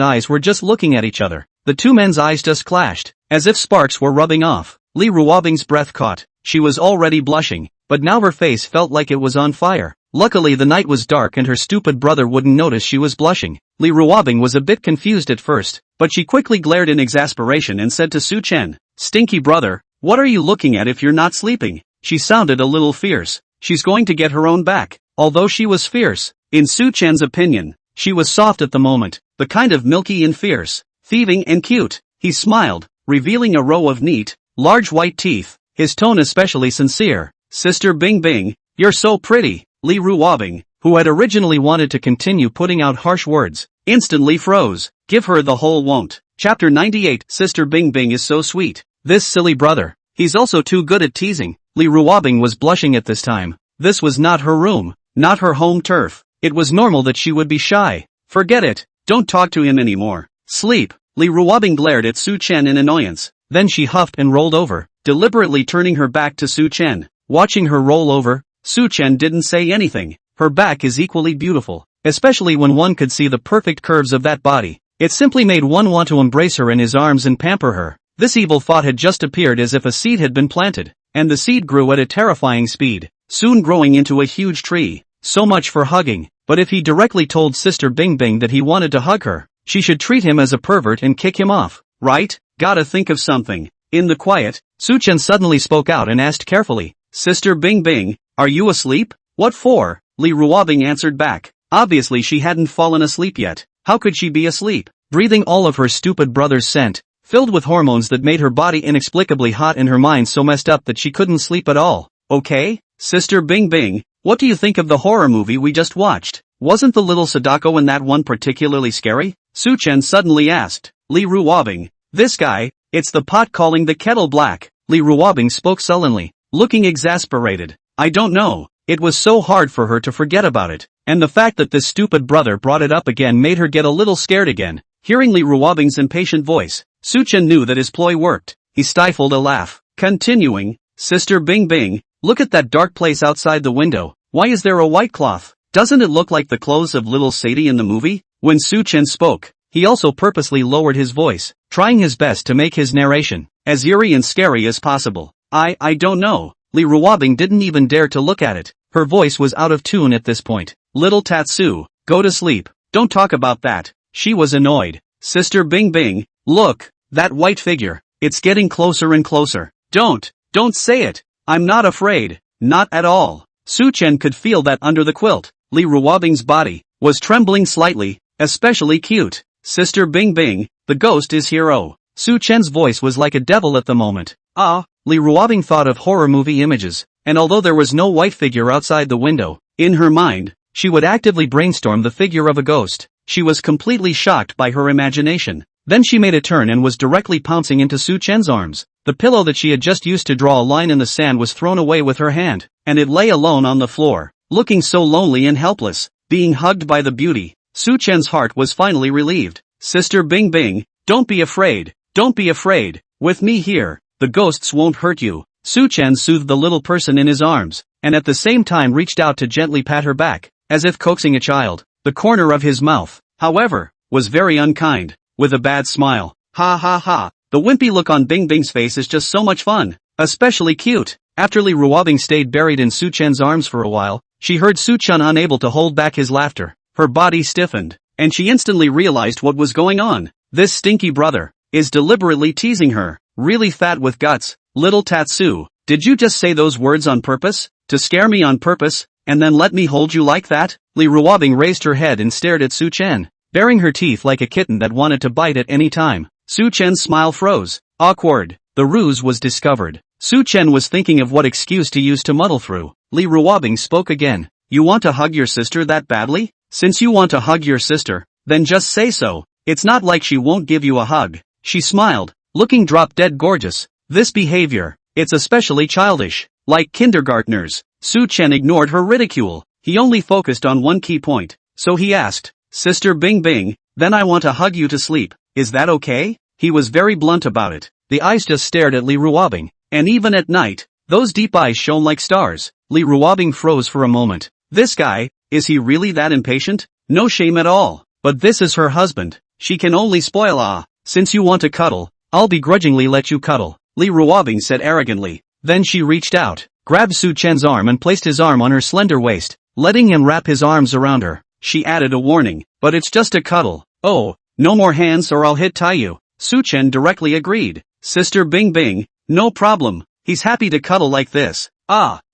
S1: eyes were just looking at each other. The two men's eyes just clashed, as if sparks were rubbing off. Li Ruobing's breath caught. She was already blushing, but now her face felt like it was on fire. Luckily the night was dark and her stupid brother wouldn't notice she was blushing. Li Ruobing was a bit confused at first, but she quickly glared in exasperation and said to Su Chen, "Stinky brother, what are you looking at if you're not sleeping?" She sounded a little fierce. She's going to get her own back. Although she was fierce, in Su Chen's opinion, she was soft at the moment, the kind of milky and fierce, thieving and cute. He smiled, revealing a row of neat, large white teeth, his tone especially sincere. Sister Bing Bing, you're so pretty. Li Ruobing, who had originally wanted to continue putting out harsh words, instantly froze. Give her the whole won't. Chapter 98. Sister Bing Bing is so sweet. This silly brother, he's also too good at teasing. Li Ruobing was blushing at this time. This was not her room, not her home turf. It was normal that she would be shy. Forget it, don't talk to him anymore. Sleep. Li Ruobing glared at Su Chen in annoyance. Then she huffed and rolled over, deliberately turning her back to Su Chen. Watching her roll over, Su Chen didn't say anything. Her back is equally beautiful, especially when one could see the perfect curves of that body. It simply made one want to embrace her in his arms and pamper her. This evil thought had just appeared as if a seed had been planted, and the seed grew at a terrifying speed, soon growing into a huge tree. So much for hugging. But if he directly told Sister Bing Bing that he wanted to hug her, she should treat him as a pervert and kick him off, right? Gotta think of something. In the quiet, Su Chen suddenly spoke out and asked carefully, "Sister Bing Bing, are you asleep?" "What for?" Li Ruobing answered back. Obviously she hadn't fallen asleep yet. How could she be asleep? Breathing all of her stupid brother's scent, filled with hormones that made her body inexplicably hot and her mind so messed up that she couldn't sleep at all. Okay, Sister Bing Bing, what do you think of the horror movie we just watched? Wasn't the little Sadako in that one particularly scary? Su Chen suddenly asked. Li Ruobing, this guy, it's the pot calling the kettle black. Li Ruobing spoke sullenly, looking exasperated. I don't know, it was so hard for her to forget about it, and the fact that this stupid brother brought it up again made her get a little scared again. Hearing Li Ruobing's impatient voice, Su Chen knew that his ploy worked. He stifled a laugh. Continuing, Sister Bing Bing, look at that dark place outside the window. Why is there a white cloth? Doesn't it look like the clothes of little Sadie in the movie? When Su Chen spoke, he also purposely lowered his voice, trying his best to make his narration as eerie and scary as possible. I don't know. Li Ruobing didn't even dare to look at it. Her voice was out of tune at this point. Little Tatsu, go to sleep. Don't talk about that. She was annoyed. Sister Bing Bing, look, that white figure. It's getting closer and closer. Don't say it. I'm not afraid. Not at all. Su Chen could feel that under the quilt, Li Ruobing's body was trembling slightly, especially cute. Sister Bing Bing, the ghost is here. Oh. Su Chen's voice was like a devil at the moment. Li Ruobing thought of horror movie images, and although there was no white figure outside the window, in her mind, she would actively brainstorm the figure of a ghost. She was completely shocked by her imagination. Then she made a turn and was directly pouncing into Su Chen's arms. The pillow that she had just used to draw a line in the sand was thrown away with her hand, and it lay alone on the floor. looking so lonely and helpless, being hugged by the beauty. Su Chen's heart was finally relieved. Sister Bing Bing, don't be afraid, don't be afraid. With me here, the ghosts won't hurt you. Su Chen soothed the little person in his arms, and at the same time reached out to gently pat her back, as if coaxing a child. The corner of his mouth, however, was very unkind, with a bad smile. Ha ha ha, the wimpy look on Bing Bing's face is just so much fun, especially cute. After Li Ruobing stayed buried in Su Chen's arms for a while, she heard Su Chen unable to hold back his laughter. Her body stiffened, and she instantly realized what was going on. This stinky brother is deliberately teasing her. Really fat with guts. Little Tatsu, did you just say those words on purpose? To scare me on purpose, and then let me hold you like that? Li Ruobing raised her head and stared at Su Chen, baring her teeth like a kitten that wanted to bite at any time. Su Chen's smile froze. Awkward. The ruse was discovered. Su Chen was thinking of what excuse to use to muddle through. Li Ruobing spoke again. You want to hug your sister that badly? Since you want to hug your sister, then just say so. It's not like she won't give you a hug. She smiled, looking drop-dead gorgeous. This behavior, it's especially childish. Like kindergartners. Su Chen ignored her ridicule. He only focused on one key point. So he asked, Sister Bing Bing, then I want to hug you to sleep. Is that okay? He was very blunt about it. The eyes just stared at Li Ruobing. And even at night, those deep eyes shone like stars. Li Ruobing froze for a moment. This guy, is he really that impatient? No shame at all. But this is her husband. She can only spoil. Since you want to cuddle, I'll begrudgingly let you cuddle, Li Ruobing said arrogantly. Then she reached out, grabbed Su Chen's arm and placed his arm on her slender waist, letting him wrap his arms around her. She added a warning, but it's just a cuddle. Oh, no more hands or I'll tie you. Su Chen directly agreed. Sister Bing Bing, no problem. He's happy to cuddle like this.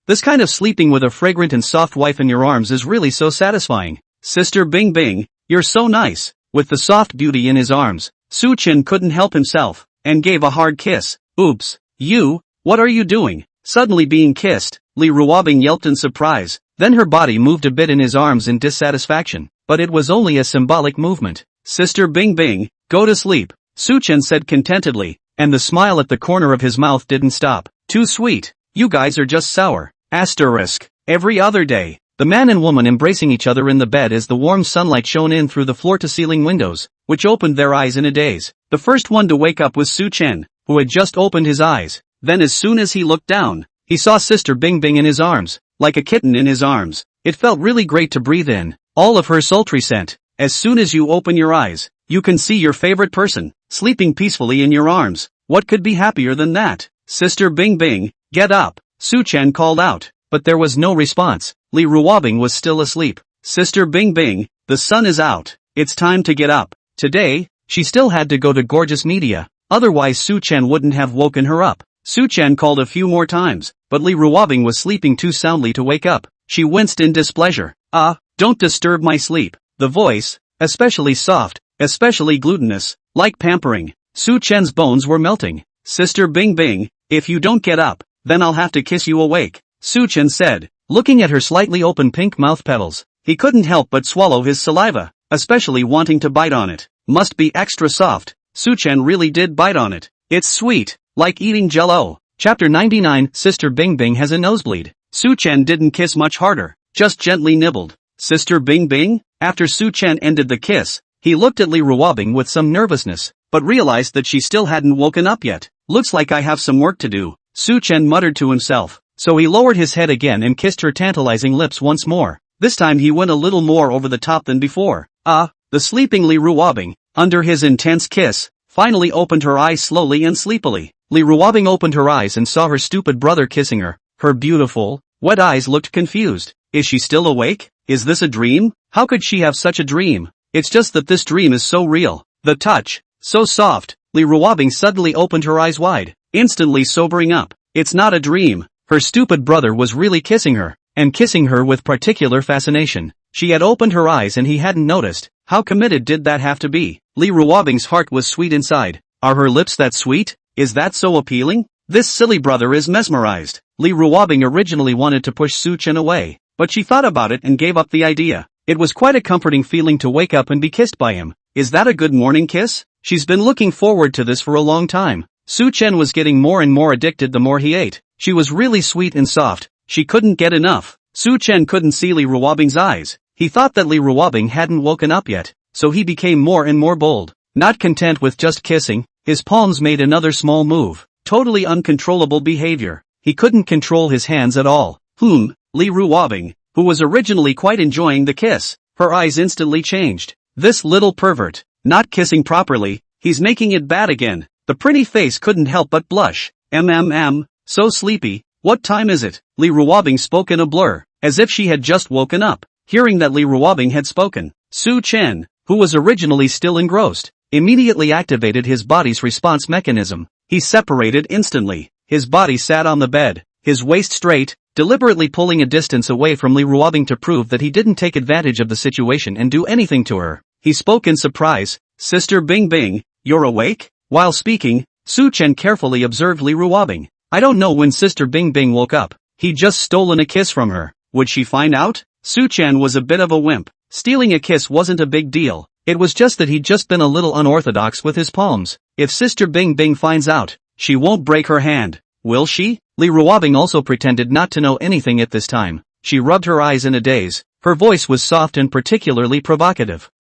S1: This kind of sleeping with a fragrant and soft wife in your arms is really so satisfying. Sister Bing Bing, you're so nice. With the soft beauty in his arms, Su Chen couldn't help himself, and gave a hard kiss. Oops. You, what are you doing? Suddenly being kissed, Li Ruobing yelped in surprise. Then her body moved a bit in his arms in dissatisfaction, but it was only a symbolic movement. Sister Bing Bing, go to sleep, Su Chen said contentedly, and the smile at the corner of his mouth didn't stop. Too sweet. You guys are just sour. Asterisk. Every other day, the man and woman embracing each other in the bed as the warm sunlight shone in through the floor-to-ceiling windows, which opened their eyes in a daze. The first one to wake up was Su Chen, who had just opened his eyes. Then as soon as he looked down, he saw Sister Bing Bing in his arms, like a kitten in his arms. It felt really great to breathe in all of her sultry scent. As soon as you open your eyes, you can see your favorite person, sleeping peacefully in your arms. What could be happier than that? Sister Bing Bing, get up, Su Chen called out, but there was no response. Li Ruobing was still asleep. Sister Bing Bing, the sun is out. It's time to get up. Today, she still had to go to Gorgeous Media, otherwise Su Chen wouldn't have woken her up. Su Chen called a few more times, but Li Ruobing was sleeping too soundly to wake up. She winced in displeasure. Don't disturb my sleep. The voice, especially soft, especially glutinous, like pampering. Su Chen's bones were melting. Sister Bing Bing, if you don't get up, then I'll have to kiss you awake, Su Chen said, looking at her slightly open pink mouth petals. He couldn't help but swallow his saliva, especially wanting to bite on it. Must be extra soft. Su Chen really did bite on it. It's sweet, like eating jello. Chapter 99. Sister Bing Bing has a nosebleed. Su Chen didn't kiss much harder, just gently nibbled. Sister Bing Bing? After Su Chen ended the kiss, he looked at Li Ruobing with some nervousness, but realized that she still hadn't woken up yet. Looks like I have some work to do, Su Chen muttered to himself. So he lowered his head again and kissed her tantalizing lips once more. This time he went a little more over the top than before. The sleeping Li Ruobing, under his intense kiss, finally opened her eyes slowly and sleepily. Li Ruobing opened her eyes and saw her stupid brother kissing her. Her beautiful, wet eyes looked confused. Is she still awake? Is this a dream? How could she have such a dream? It's just that this dream is so real. The touch, so soft. Li Ruobing suddenly opened her eyes wide, instantly sobering up. It's not a dream. Her stupid brother was really kissing her, and kissing her with particular fascination. She had opened her eyes and he hadn't noticed. How committed did that have to be? Li Ruobing's heart was sweet inside. Are her lips that sweet? Is that so appealing? This silly brother is mesmerized. Li Ruobing originally wanted to push Su Chen away, but she thought about it and gave up the idea. It was quite a comforting feeling to wake up and be kissed by him. Is that a good morning kiss? She's been looking forward to this for a long time. Su Chen was getting more and more addicted the more he ate. She was really sweet and soft. She couldn't get enough. Su Chen couldn't see Li Ruobing's eyes. He thought that Li Ruobing hadn't woken up yet, so he became more and more bold. Not content with just kissing, his palms made another small move. Totally uncontrollable behavior. He couldn't control his hands at all. Li Ruobing, who was originally quite enjoying the kiss, her eyes instantly changed. This little pervert, not kissing properly, he's making it bad again. The pretty face couldn't help but blush. So sleepy. What time is it? Li Ruobing spoke in a blur, as if she had just woken up. Hearing that Li Ruobing had spoken, Su Chen, who was originally still engrossed, immediately activated his body's response mechanism. He separated instantly. His body sat on the bed, his waist straight, deliberately pulling a distance away from Li Ruobing to prove that he didn't take advantage of the situation and do anything to her. He spoke in surprise, "Sister Bing Bing, you're awake?" While speaking, Su Chen carefully observed Li Ruobing. I don't know when Sister Bing Bing woke up. He'd just stolen a kiss from her. Would she find out? Su Chen was a bit of a wimp. Stealing a kiss wasn't a big deal. It was just that he'd just been a little unorthodox with his palms. If Sister Bing Bing finds out, she won't break her hand, will she? Li Ruobing also pretended not to know anything at this time. She rubbed her eyes in a daze. Her voice was soft and particularly provocative.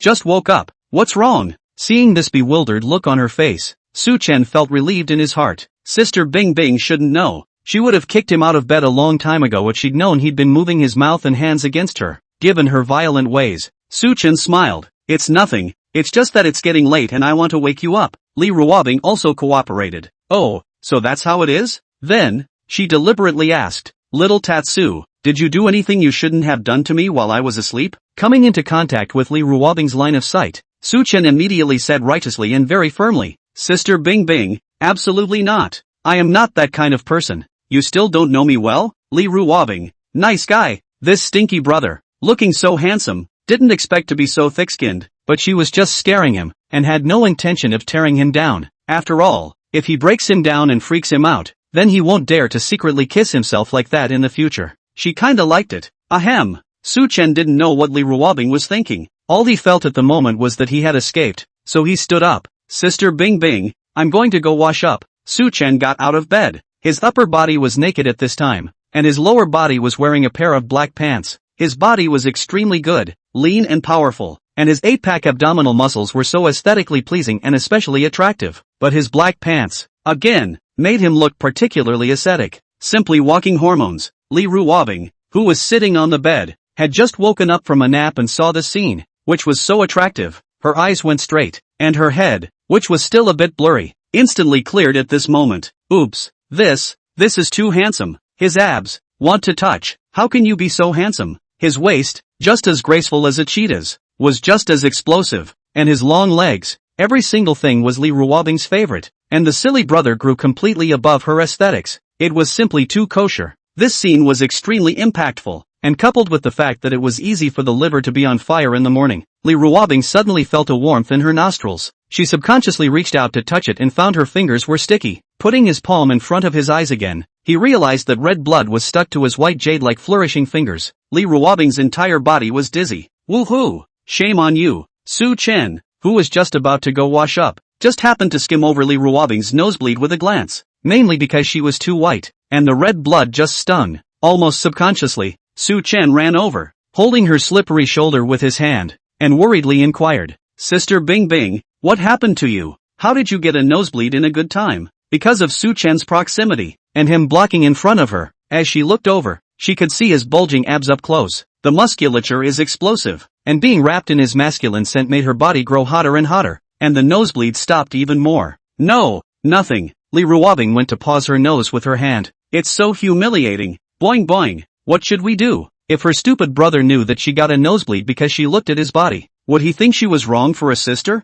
S1: Just woke up. What's wrong? Seeing this bewildered look on her face, Su Chen felt relieved in his heart. Sister Bing Bing shouldn't know. She would have kicked him out of bed a long time ago if she'd known he'd been moving his mouth and hands against her. Given her violent ways, Su Chen smiled. It's nothing. It's just that it's getting late and I want to wake you up. Li Ruobing also cooperated. Oh, so that's how it is? Then, she deliberately asked, Little Tatsu, did you do anything you shouldn't have done to me while I was asleep? Coming into contact with Li Ruobing's line of sight, Su Chen immediately said righteously and very firmly, Sister Bing Bing, absolutely not. I am not that kind of person. You still don't know me well? Li Ruobing, nice guy. This stinky brother, looking so handsome, didn't expect to be so thick-skinned, but she was just scaring him, and had no intention of tearing him down. After all, if he breaks him down and freaks him out, then he won't dare to secretly kiss himself like that in the future. She kinda liked it. Ahem. Su Chen didn't know what Li Ruobing was thinking. All he felt at the moment was that he had escaped, so he stood up. Sister Bing Bing, I'm going to go wash up. Su Chen got out of bed. His upper body was naked at this time, and his lower body was wearing a pair of black pants. His body was extremely good, lean and powerful, and his 8-pack abdominal muscles were so aesthetically pleasing and especially attractive. But his black pants, again, made him look particularly ascetic. Simply walking hormones. Li Ruobing, who was sitting on the bed, had just woken up from a nap and saw the scene, which was so attractive. Her eyes went straight, and her head, which was still a bit blurry, instantly cleared at this moment. Oops, this is too handsome. His abs, want to touch. How can you be so handsome? His waist, just as graceful as a cheetah's, was just as explosive, and his long legs, every single thing was Li Ruobing's favorite, and the silly brother grew completely above her aesthetics. It was simply too kosher. This scene was extremely impactful, and coupled with the fact that it was easy for the liver to be on fire in the morning, Li Ruobing suddenly felt a warmth in her nostrils. She subconsciously reached out to touch it and found her fingers were sticky. Putting his palm in front of his eyes again, he realized that red blood was stuck to his white jade-like flourishing fingers. Li Ruobing's entire body was dizzy. Woohoo! Shame on you. Su Chen, who was just about to go wash up, just happened to skim over Li Ruobing's nosebleed with a glance, mainly because she was too white, and the red blood just stung. Almost subconsciously, Su Chen ran over, holding her slippery shoulder with his hand, and worriedly inquired, Sister Bing Bing, what happened to you? How did you get a nosebleed in a good time? Because of Su Chen's proximity, and him blocking in front of her, as she looked over, she could see his bulging abs up close. The musculature is explosive, and being wrapped in his masculine scent made her body grow hotter and hotter, and the nosebleed stopped even more. No, nothing. Li Ruobing went to pause her nose with her hand. It's so humiliating. Boing boing. What should we do? If her stupid brother knew that she got a nosebleed because she looked at his body, would he think she was wrong for a sister?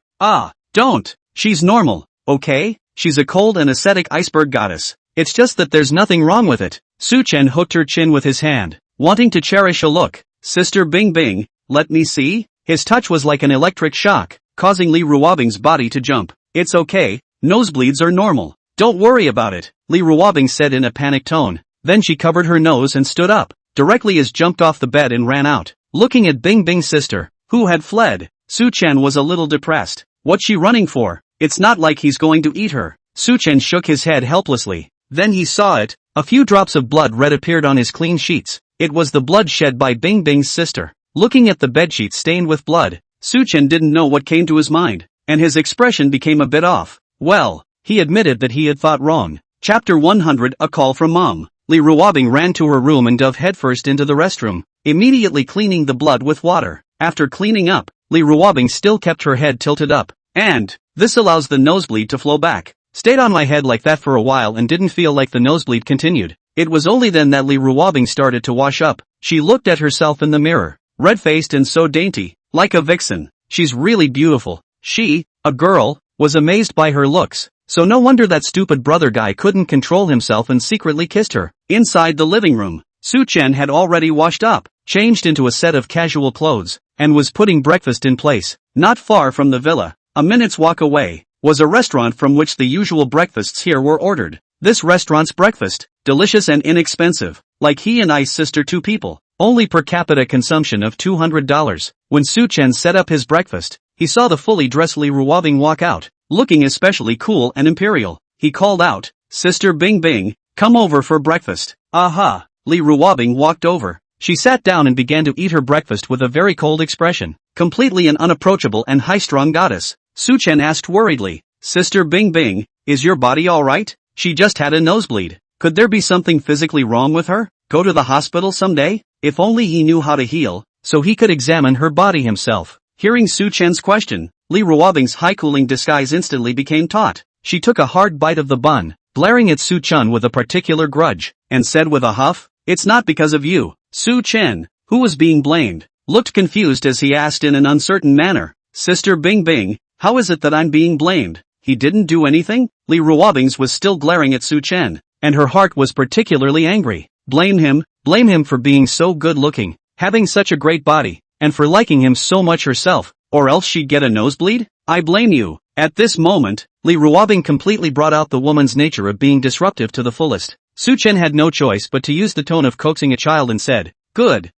S1: Don't. She's normal, okay? She's a cold and ascetic iceberg goddess. It's just that there's nothing wrong with it. Su Chen hooked her chin with his hand, wanting to cherish a look. Sister Bing Bing, let me see? His touch was like an electric shock, causing Li Ruobing's body to jump. It's okay, nosebleeds are normal. Don't worry about it, Li Ruobing said in a panicked tone. Then she covered her nose and stood up, directly as jumped off the bed and ran out. Looking at Bing Bing's sister, who had fled, Su Chen was a little depressed. What's she running for? It's not like he's going to eat her. Su Chen shook his head helplessly. Then he saw it. A few drops of blood red appeared on his clean sheets. It was the blood shed by Bing Bing's sister. Looking at the bedsheet stained with blood, Suchen didn't know what came to his mind, and his expression became a bit off. Well, he admitted that he had thought wrong. Chapter 100 A Call from Mom. Li Ruobing ran to her room and dove headfirst into the restroom, immediately cleaning the blood with water. After cleaning up, Li Ruobing still kept her head tilted up, and this allows the nosebleed to flow back. Stayed on my head like that for a while and didn't feel like the nosebleed continued. It was only then that Li Ruobing started to wash up. She looked at herself in the mirror, red-faced and so dainty, like a vixen. She's really beautiful. She, a girl, was amazed by her looks, so no wonder that stupid brother guy couldn't control himself and secretly kissed her. Inside the living room, Suchen had already washed up, changed into a set of casual clothes, and was putting breakfast in place. Not far from the villa, a minute's walk away, was a restaurant from which the usual breakfasts here were ordered. This restaurant's breakfast, delicious and inexpensive, like he and I's sister 2 people, only per capita consumption of $200. When Suchen set up his breakfast, he saw the fully dressed Li Ruobing walk out, looking especially cool and imperial. He called out, "Sister Bing Bing, come over for breakfast." Aha! Li Ruobing walked over. She sat down and began to eat her breakfast with a very cold expression, completely an unapproachable and high-strung goddess. Suchen asked worriedly, "Sister Bing Bing, is your body alright? She just had a nosebleed. Could there be something physically wrong with her? Go to the hospital someday?" If only he knew how to heal, so he could examine her body himself. Hearing Suchen's question, Li Ruobing's high-cooling disguise instantly became taut. She took a hard bite of the bun, glaring at Suchen with a particular grudge, and said with a huff, "It's not because of you." Suchen, who was being blamed, looked confused as he asked in an uncertain manner, "Sister Bing Bing, how is it that I'm being blamed? He didn't do anything?" Li Ruobing's was still glaring at Suchen, and her heart was particularly angry. Blame him for being so good-looking, having such a great body, and for liking him so much herself, or else she'd get a nosebleed? I blame you. At this moment, Li Ruobing completely brought out the woman's nature of being disruptive to the fullest. Suchen had no choice but to use the tone of coaxing a child and said, Good,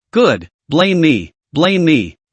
S1: blame me.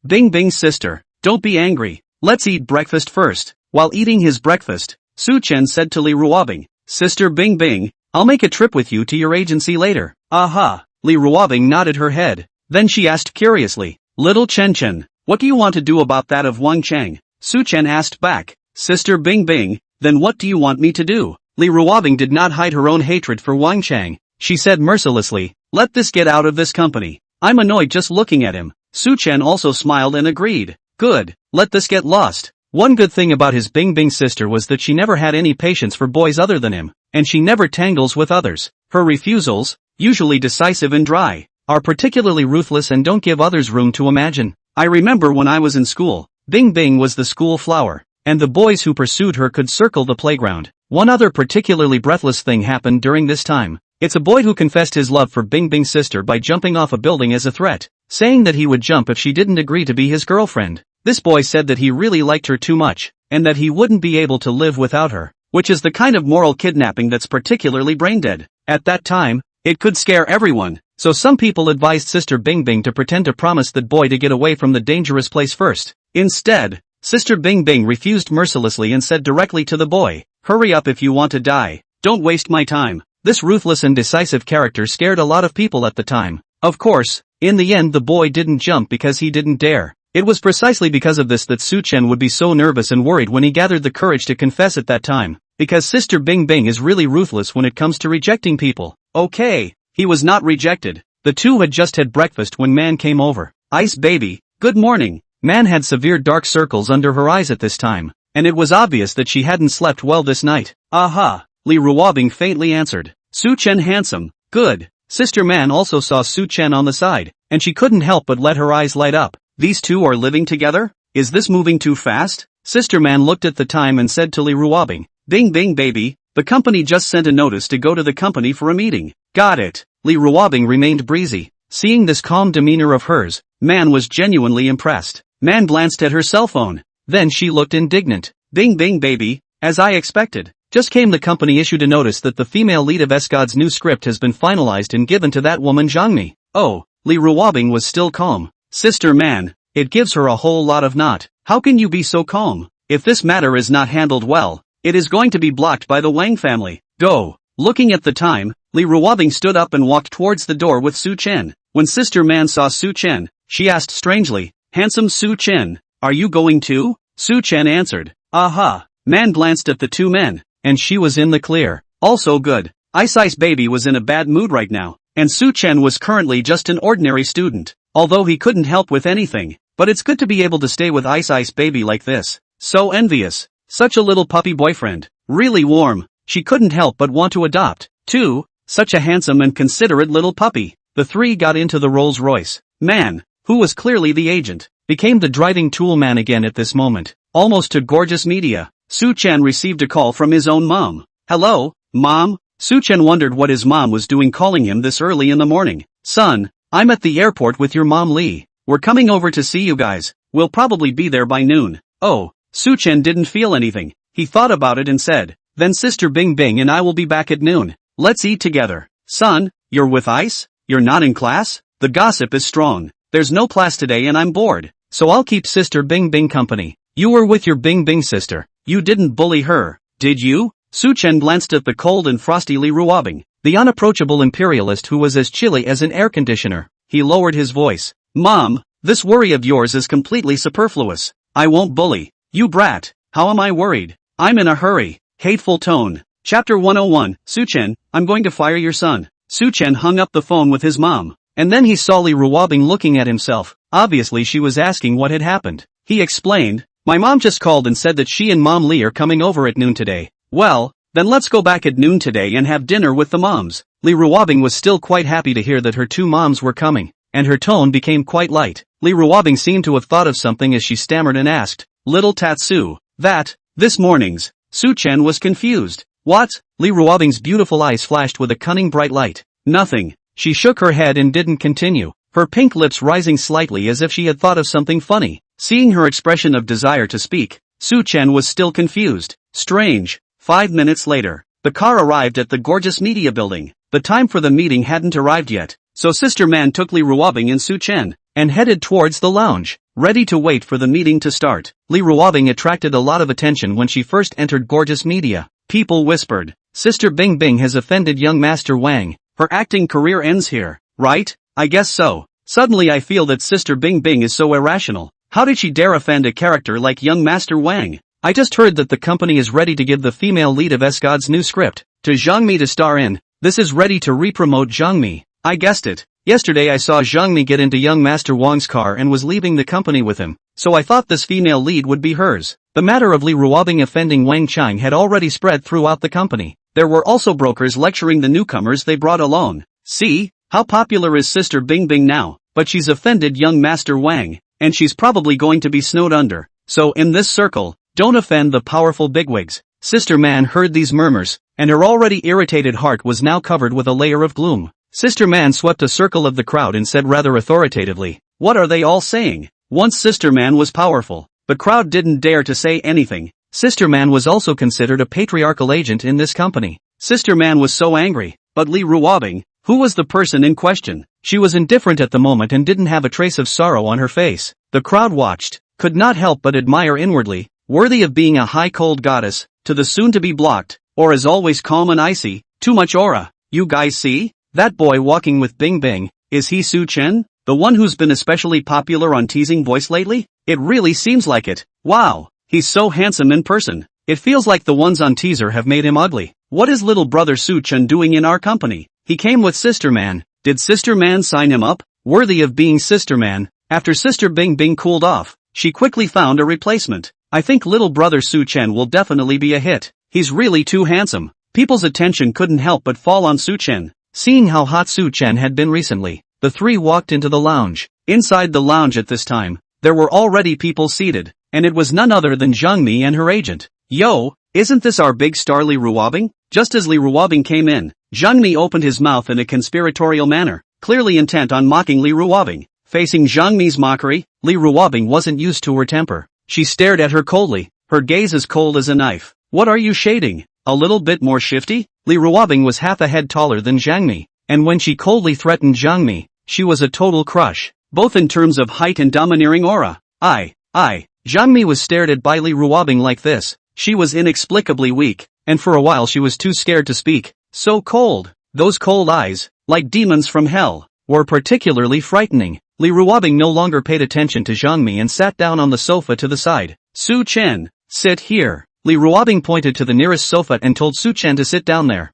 S1: Bing Bing's sister, don't be angry, let's eat breakfast first." While eating his breakfast, Suchen said to Li Ruobing, "Sister Bing Bing, I'll make a trip with you to your agency later." Aha! Li Ruobing nodded her head. Then she asked curiously, "Little Chen, what do you want to do about that of Wang Chang?" Suchen asked back, "Sister Bing Bing, then what do you want me to do?" Li Ruobing did not hide her own hatred for Wang Chang. She said mercilessly, "Let this get out of this company. I'm annoyed just looking at him." Suchen also smiled and agreed. "Good, let this get lost." One good thing about his Bing Bing sister was that she never had any patience for boys other than him, and she never tangles with others. Her refusals, usually decisive and dry, are particularly ruthless and don't give others room to imagine. I remember when I was in school, Bing Bing was the school flower, and the boys who pursued her could circle the playground. One other particularly breathless thing happened during this time. It's a boy who confessed his love for Bing Bing's sister by jumping off a building as a threat, saying that he would jump if she didn't agree to be his girlfriend. This boy said that he really liked her too much, and that he wouldn't be able to live without her, which is the kind of moral kidnapping that's particularly brain-dead. At that time, it could scare everyone, so some people advised Sister Bing Bing to pretend to promise that boy to get away from the dangerous place first. Instead, Sister Bing Bing refused mercilessly and said directly to the boy, "Hurry up if you want to die, don't waste my time." This ruthless and decisive character scared a lot of people at the time. Of course, in the end the boy didn't jump because he didn't dare. It was precisely because of this that Suchen would be so nervous and worried when he gathered the courage to confess at that time, because Sister Bing Bing is really ruthless when it comes to rejecting people. Okay, he was not rejected. The two had just had breakfast when Man came over. "Ice baby, good morning." Man had severe dark circles under her eyes at this time, and it was obvious that she hadn't slept well this night. "Aha," Li Ruobing faintly answered. "Suchen handsome, good." Sister Man also saw Suchen on the side, and she couldn't help but let her eyes light up. "These two are living together? Is this moving too fast?" Sister Man looked at the time and said to Li Ruobing, "Bing Bing baby, the company just sent a notice to go to the company for a meeting." "Got it." Li Ruobing remained breezy. Seeing this calm demeanor of hers, Man was genuinely impressed. Man glanced at her cell phone. Then she looked indignant. "Bing Bing baby, as I expected. Just came the company issued a notice that the female lead of Esgod's new script has been finalized and given to that woman Zhangmi." Oh, Li Ruobing was still calm. "Sister Man, it gives her a whole lot of knot. How can you be so calm? If this matter is not handled well, it is going to be blocked by the Wang family." Go. Looking at the time, Li Ruobing stood up and walked towards the door with Su Chen. When Sister Man saw Su Chen, she asked strangely, "Handsome Su Chen, are you going too?" Su Chen answered, "Aha." Man glanced at the two men, and she was in the clear. Also good. Ice Baby was in a bad mood right now, and Su Chen was currently just an ordinary student, although he couldn't help with anything. But it's good to be able to stay with Ice Baby like this. So envious. Such a little puppy boyfriend. Really warm. She couldn't help but want to adopt, too. Such a handsome and considerate little puppy. The three got into the Rolls Royce. Man, who was clearly the agent, became the driving tool man again at this moment. Almost to gorgeous media. Su Chen received a call from his own mom. "Hello, Mom?" Su Chen wondered what his mom was doing calling him this early in the morning. "Son, I'm at the airport with your mom Lee. We're coming over to see you guys. We'll probably be there by noon." Oh, Su Chen didn't feel anything. He thought about it and said, "Then Sister Bing Bing and I will be back at noon. Let's eat together." "Son, you're with Ice? You're not in class?" "The gossip is strong. There's no class today and I'm bored. So I'll keep Sister Bing Bing company." "You were with your Bing Bing sister. You didn't bully her, did you?" Su Chen glanced at the cold and frosty Li Ruobing, the unapproachable imperialist who was as chilly as an air conditioner. He lowered his voice. "Mom, this worry of yours is completely superfluous. I won't bully you, brat. How am I worried? I'm in a hurry." Hateful tone. Chapter 101, Su Chen, I'm going to fire your son. Su Chen hung up the phone with his mom, and then he saw Li Ruobing looking at himself. Obviously she was asking what had happened. He explained, "My mom just called and said that she and Mom Lee are coming over at noon today." "Well, then let's go back at noon today and have dinner with the moms." Li Ruobing was still quite happy to hear that her two moms were coming, and her tone became quite light. Li Ruobing seemed to have thought of something as she stammered and asked, "Little Tatsu, this morning's?" Su Chen was confused. "What?" Li Ruobing's beautiful eyes flashed with a cunning bright light. "Nothing." She shook her head and didn't continue, her pink lips rising slightly as if she had thought of something funny. Seeing her expression of desire to speak, Su Chen was still confused. Strange. 5 minutes later, the car arrived at the gorgeous media building. The time for the meeting hadn't arrived yet, so Sister Man took Li Ruobing and Su Chen, and headed towards the lounge, ready to wait for the meeting to start. Li Ruobing attracted a lot of attention when she first entered gorgeous media. People whispered, "Sister Bing Bing has offended young Master Wang. Her acting career ends here, right?" "I guess so. Suddenly I feel that Sister Bing Bing is so irrational. How did she dare offend a character like young Master Wang? I just heard that the company is ready to give the female lead of S-God's new script to Zhang Mi to star in. This is ready to re-promote Zhang Mi." "I guessed it. Yesterday I saw Zhang Mi get into young Master Wang's car and was leaving the company with him, so I thought this female lead would be hers." The matter of Li Ruobing offending Wang Chang had already spread throughout the company. There were also brokers lecturing the newcomers they brought along. "See, how popular is Sister Bing Bing now, but she's offended young Master Wang, and she's probably going to be snowed under. So in this circle, don't offend the powerful bigwigs." Sister Man heard these murmurs, and her already irritated heart was now covered with a layer of gloom. Sister Man swept a circle of the crowd and said rather authoritatively, "What are they all saying?" Once Sister Man was powerful, the crowd didn't dare to say anything. Sister Man was also considered a patriarchal agent in this company. Sister Man was so angry, but Li Ruobing, who was the person in question? She was indifferent at the moment and didn't have a trace of sorrow on her face. The crowd watched, could not help but admire inwardly, worthy of being a high cold goddess, to the soon-to-be blocked, or as always calm and icy, too much aura. "You guys see? That boy walking with Bing Bing, is he Su Chen? The one who's been especially popular on Teasing Voice lately? It really seems like it. Wow, he's so handsome in person. It feels like the ones on teaser have made him ugly. What is little brother Su Chen doing in our company? He came with Sister Man. Did Sister Man sign him up? Worthy of being Sister Man." After Sister Bing Bing cooled off, she quickly found a replacement. "I think little brother Su Chen will definitely be a hit. He's really too handsome." People's attention couldn't help but fall on Su Chen. Seeing how hot Su Chen had been recently, the three walked into the lounge. Inside the lounge at this time, there were already people seated, and it was none other than Zhang Mi and her agent. "Yo, isn't this our big star Li Ruobing?" Just as Li Ruobing came in, Zhang Mi opened his mouth in a conspiratorial manner, clearly intent on mocking Li Ruobing. Facing Zhang Mi's mockery, Li Ruobing wasn't used to her temper. She stared at her coldly, her gaze as cold as a knife. "What are you shading? A little bit more shifty?" Li Ruobing was half a head taller than Zhang Mi, and when she coldly threatened Zhang Mi, she was a total crush, both in terms of height and domineering aura. Zhang Mi was stared at by Li Ruobing like this. She was inexplicably weak, and for a while she was too scared to speak. so cold. Those cold eyes, like demons from hell, were particularly frightening. Li Ruobing no longer paid attention to Zhang Mi and sat down on the sofa to the side. Su Chen, sit here. Li Ruobing pointed to the nearest sofa and told Su Chen to sit down there.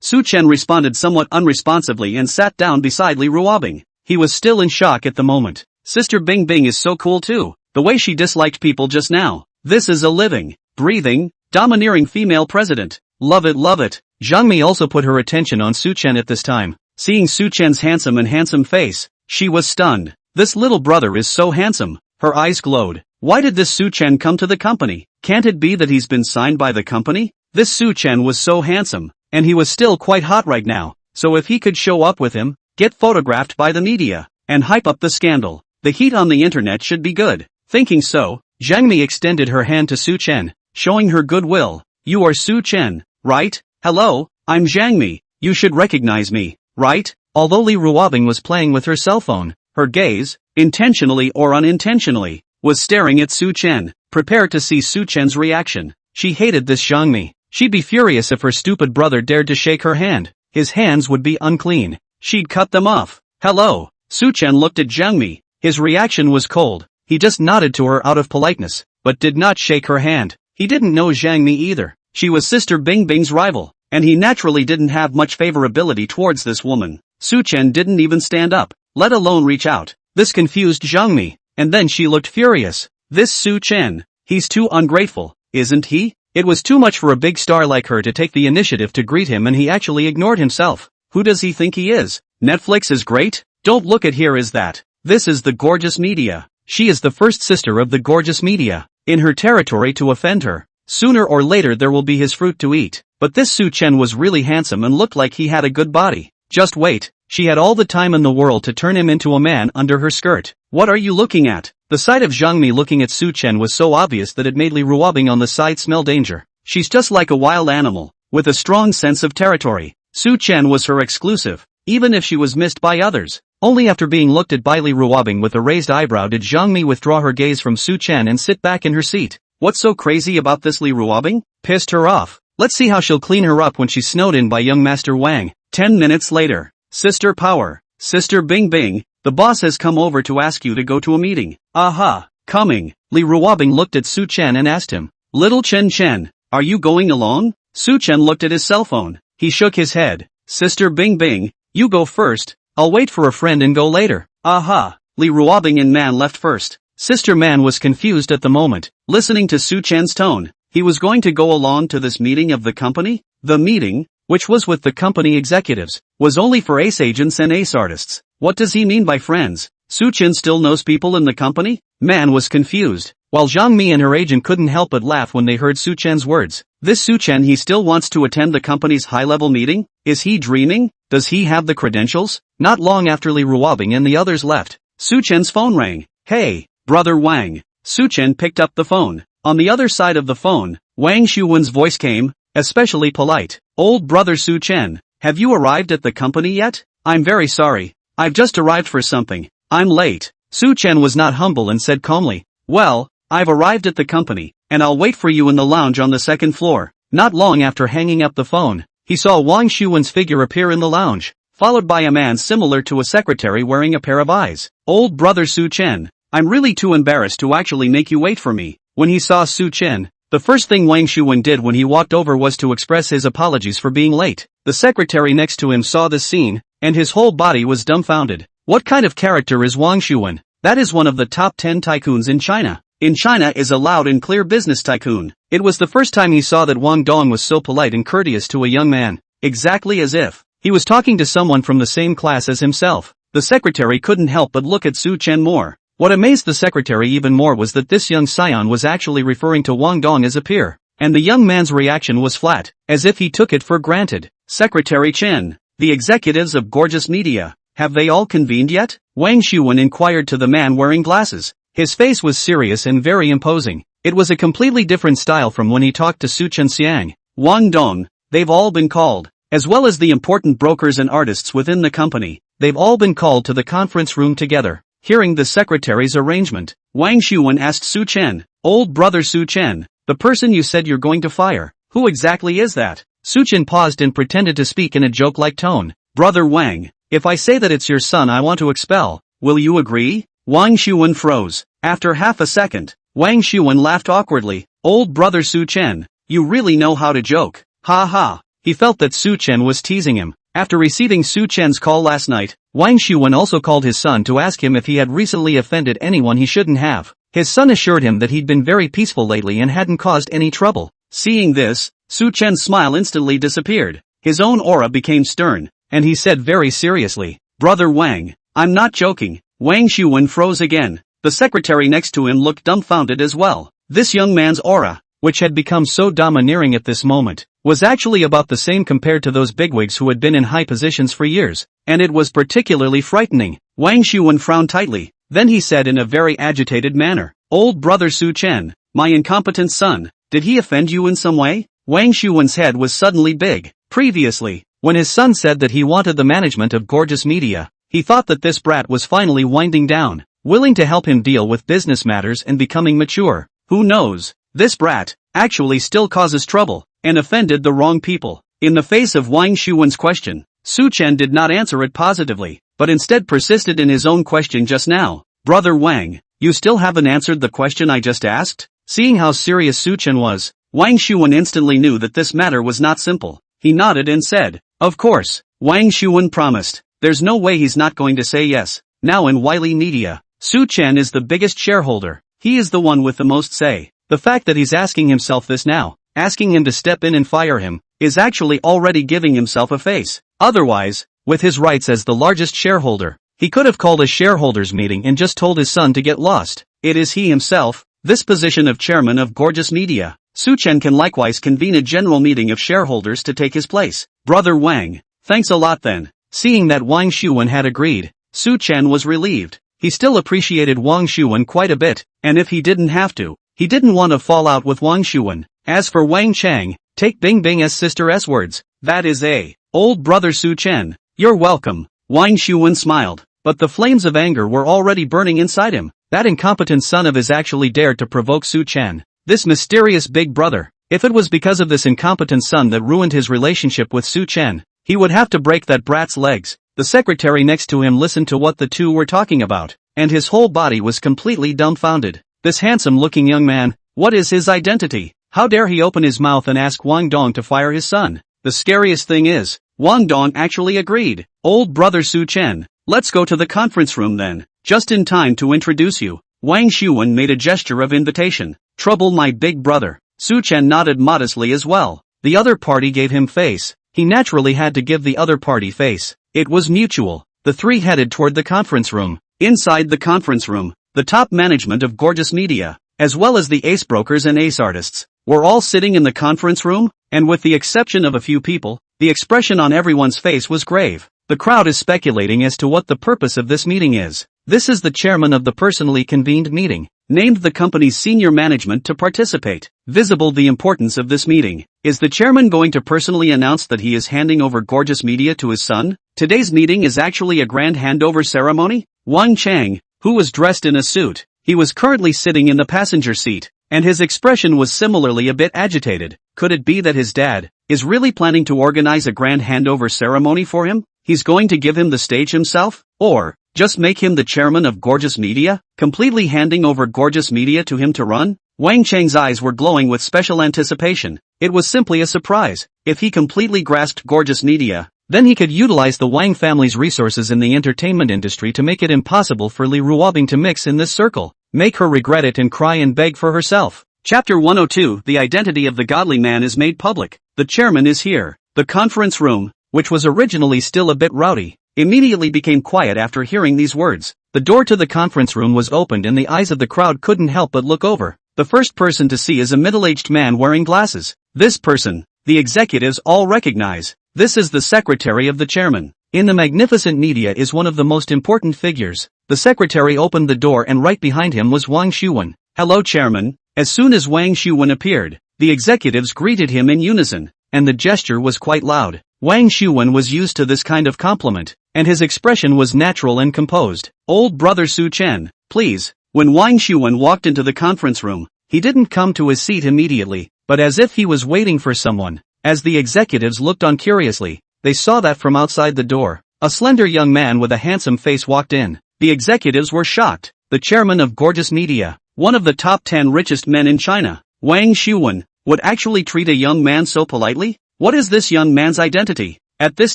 S1: Su Chen responded somewhat unresponsively and sat down beside Li Ruobing. He was still in shock at the moment. Sister Bing Bing is so cool too. The way she disliked people just now. This is a living, breathing, domineering female president. Love it, love it. Zhang Mi also put her attention on Su Chen at this time. Seeing Su Chen's handsome face, she was stunned. This little brother is so handsome. Her eyes glowed. Why did this Su Chen come to the company? Can't it be that he's been signed by the company? This Su Chen was so handsome, and he was still quite hot right now, so if he could show up with him, get photographed by the media, and hype up the scandal, the heat on the internet should be good. Thinking so, Zhang Mi extended her hand to Su Chen, showing her goodwill. You are Su Chen, right? Hello, I'm Zhang Mi. You should recognize me, right? Although Li Ruobing was playing with her cell phone, her gaze, intentionally or unintentionally, was staring at Su Chen, prepared to see Su Chen's reaction. She hated this Zhang Mi. She'd be furious if her stupid brother dared to shake her hand. His hands would be unclean. She'd cut them off. Hello. Su Chen looked at Zhang Mi. His reaction was cold. He just nodded to her out of politeness, but did not shake her hand. He didn't know Zhang Mi either. She was Sister Bing Bing's rival, and he naturally didn't have much favorability towards this woman. Su Chen didn't even stand up, let alone reach out. This confused Zhang Mi, and then she looked furious. This Su Chen, he's too ungrateful, isn't he? It was too much for a big star like her to take the initiative to greet him, and he actually ignored himself. Who does he think he is? Netflix is great? Don't look at here as that. This is the gorgeous media. She is the first sister of the gorgeous media. In her territory to offend her. Sooner or later there will be his fruit to eat. But this Su Chen was really handsome and looked like he had a good body. Just wait. She had all the time in the world to turn him into a man under her skirt. What are you looking at? The sight of Zhang Mi looking at Su Chen was so obvious that it made Li Ruobing on the side smell danger. She's just like a wild animal, with a strong sense of territory. Su Chen was her exclusive, even if she was missed by others. Only after being looked at by Li Ruobing with a raised eyebrow did Zhang Mi withdraw her gaze from Su Chen and sit back in her seat. What's so crazy about this Li Ruobing? Pissed her off. Let's see how she'll clean her up when she's snowed in by young Master Wang. 10 minutes later. Sister Power. Sister Bing Bing, the boss has come over to ask you to go to a meeting. Aha, coming. Li Ruobing looked at Su Chen and asked him. Little Chen, are you going along? Su Chen looked at his cell phone. He shook his head. Sister Bing Bing, you go first. I'll wait for a friend and go later. Aha. Li Ruobing and Man left first. Sister Man was confused at the moment, listening to Su Chen's tone. He was going to go along to this meeting of the company? The meeting, which was with the company executives, was only for ace agents and ace artists. What does he mean by friends? Su Chen still knows people in the company? Man was confused, while Zhang Mi and her agent couldn't help but laugh when they heard Su Chen's words. This Su Chen, he still wants to attend the company's high-level meeting? Is he dreaming? Does he have the credentials? Not long after Li Ruobing and the others left, Su Chen's phone rang. Hey, Brother Wang. Su Chen picked up the phone. On the other side of the phone, Wang Shuwen's voice came, especially polite. Old brother Su Chen, have you arrived at the company yet? I'm very sorry. I've just arrived for something. I'm late. Su Chen was not humble and said calmly, well, I've arrived at the company, and I'll wait for you in the lounge on the second floor. Not long after hanging up the phone, he saw Wang Shuwen's figure appear in the lounge, followed by a man similar to a secretary wearing a pair of eyes. Old brother Su Chen, I'm really too embarrassed to actually make you wait for me. When he saw Su Chen, the first thing Wang Shuwen did when he walked over was to express his apologies for being late. The secretary next to him saw this scene, and his whole body was dumbfounded. What kind of character is Wang Shuwen? That is one of the top 10 tycoons in China. In China is a loud and clear business tycoon. It was the first time he saw that Wang Dong was so polite and courteous to a young man, exactly as if he was talking to someone from the same class as himself. The secretary couldn't help but look at Su Chen more. What amazed the secretary even more was that this young scion was actually referring to Wang Dong as a peer, and the young man's reaction was flat, as if he took it for granted. Secretary Chen, the executives of Gorgeous Media, have they all convened yet? Wang Shuwen inquired to the man wearing glasses. His face was serious and very imposing. It was a completely different style from when he talked to Su Chen Xiang. Wang Dong, they've all been called, as well as the important brokers and artists within the company. They've all been called to the conference room together. Hearing the secretary's arrangement, Wang Shuwen asked Su Chen, old brother Su Chen, the person you said you're going to fire, who exactly is that? Suchen paused and pretended to speak in a joke-like tone. Brother Wang, if I say that it's your son I want to expel, will you agree? Wang Xuan froze. After half a second, Wang Xuan laughed awkwardly. Old brother Suchen, you really know how to joke. Ha ha. He felt that Suchen was teasing him. After receiving Suchen's call last night, Wang Xuan also called his son to ask him if he had recently offended anyone he shouldn't have. His son assured him that he'd been very peaceful lately and hadn't caused any trouble. Seeing this, Suchen's smile instantly disappeared. His own aura became stern, and he said very seriously, Brother Wang, I'm not joking. Wang Xuan froze again. The secretary next to him looked dumbfounded as well. This young man's aura, which had become so domineering at this moment, was actually about the same compared to those bigwigs who had been in high positions for years, and it was particularly frightening. Wang Xuan frowned tightly, then he said in a very agitated manner, Old brother Suchen, my incompetent son, did he offend you in some way? Wang Xuan's head was suddenly big. Previously, when his son said that he wanted the management of Gorgeous Media, he thought that this brat was finally winding down, willing to help him deal with business matters and becoming mature. Who knows? This brat actually still causes trouble and offended the wrong people. In the face of Wang Xuan's question, Suchen did not answer it positively, but instead persisted in his own question just now. Brother Wang, you still haven't answered the question I just asked? Seeing how serious Suchen was, Wang Xuan instantly knew that this matter was not simple. He nodded and said, Of course. Wang Xuan promised. There's no way he's not going to say yes. Now in Wiley Media, Suchen is the biggest shareholder. He is the one with the most say. The fact that he's asking himself this now, asking him to step in and fire him, is actually already giving himself a face. Otherwise, with his rights as the largest shareholder, he could have called a shareholders meeting and just told his son to get lost. It is he himself, this position of chairman of Gorgeous Media. Suchen can likewise convene a general meeting of shareholders to take his place. Brother Wang, thanks a lot then. Seeing that Wang Xuan had agreed, Suchen was relieved. He still appreciated Wang Xuan quite a bit, and if he didn't have to, he didn't want to fall out with Wang Xuan. As for Wang Chang, take Bing Bing as sister S words. That is a, old brother Suchen. You're welcome. Wang Xuan smiled, but the flames of anger were already burning inside him. That incompetent son of his actually dared to provoke Suchen. This mysterious big brother. If it was because of this incompetent son that ruined his relationship with Suchen, he would have to break that brat's legs. The secretary next to him listened to what the two were talking about, and his whole body was completely dumbfounded. This handsome-looking young man, what is his identity? How dare he open his mouth and ask Wang Dong to fire his son? The scariest thing is, Wang Dong actually agreed. Old brother Suchen, let's go to the conference room then. Just in time to introduce you. Wang Xuan made a gesture of invitation. Trouble my big brother. Suchen nodded modestly as well. The other party gave him face. He naturally had to give the other party face. It was mutual. The three headed toward the conference room. Inside the conference room, the top management of Gorgeous Media, as well as the ace brokers and ace artists, were all sitting in the conference room, and with the exception of a few people, the expression on everyone's face was grave. The crowd is speculating as to what the purpose of this meeting is. This is the chairman of the personally convened meeting, named the company's senior management to participate. Visible the importance of this meeting. Is the chairman going to personally announce that he is handing over Gorgeous Media to his son? Today's meeting is actually a grand handover ceremony? Wang Chang, who was dressed in a suit, he was currently sitting in the passenger seat, and his expression was similarly a bit agitated. Could it be that his dad is really planning to organize a grand handover ceremony for him? He's going to give him the stage himself? Or just make him the chairman of Gorgeous Media, completely handing over Gorgeous Media to him to run? Wang Chang's eyes were glowing with special anticipation. It was simply a surprise. If he completely grasped Gorgeous Media, then he could utilize the Wang family's resources in the entertainment industry to make it impossible for Li Ruobing to mix in this circle, make her regret it and cry and beg for herself. Chapter 102, The identity of the godly man is made public. The chairman is here. The conference room, which was originally still a bit rowdy, immediately became quiet after hearing these words. The door to the conference room was opened and the eyes of the crowd couldn't help but look over. The first person to see is a middle-aged man wearing glasses. This person, the executives all recognize. This is the secretary of the chairman. In the magnificent media is one of the most important figures. The secretary opened the door and right behind him was Wang Xuan. Hello chairman. As soon as Wang Xuan appeared, the executives greeted him in unison, and the gesture was quite loud. Wang Xuan was used to this kind of compliment, and his expression was natural and composed. Old brother Suchen, please. When Wang Xuan walked into the conference room, he didn't come to his seat immediately, but as if he was waiting for someone. As the executives looked on curiously, they saw that from outside the door, a slender young man with a handsome face walked in. The executives were shocked. The chairman of Gorgeous Media, one of the top 10 richest men in China, Wang Xuwen, would actually treat a young man so politely? What is this young man's identity? At this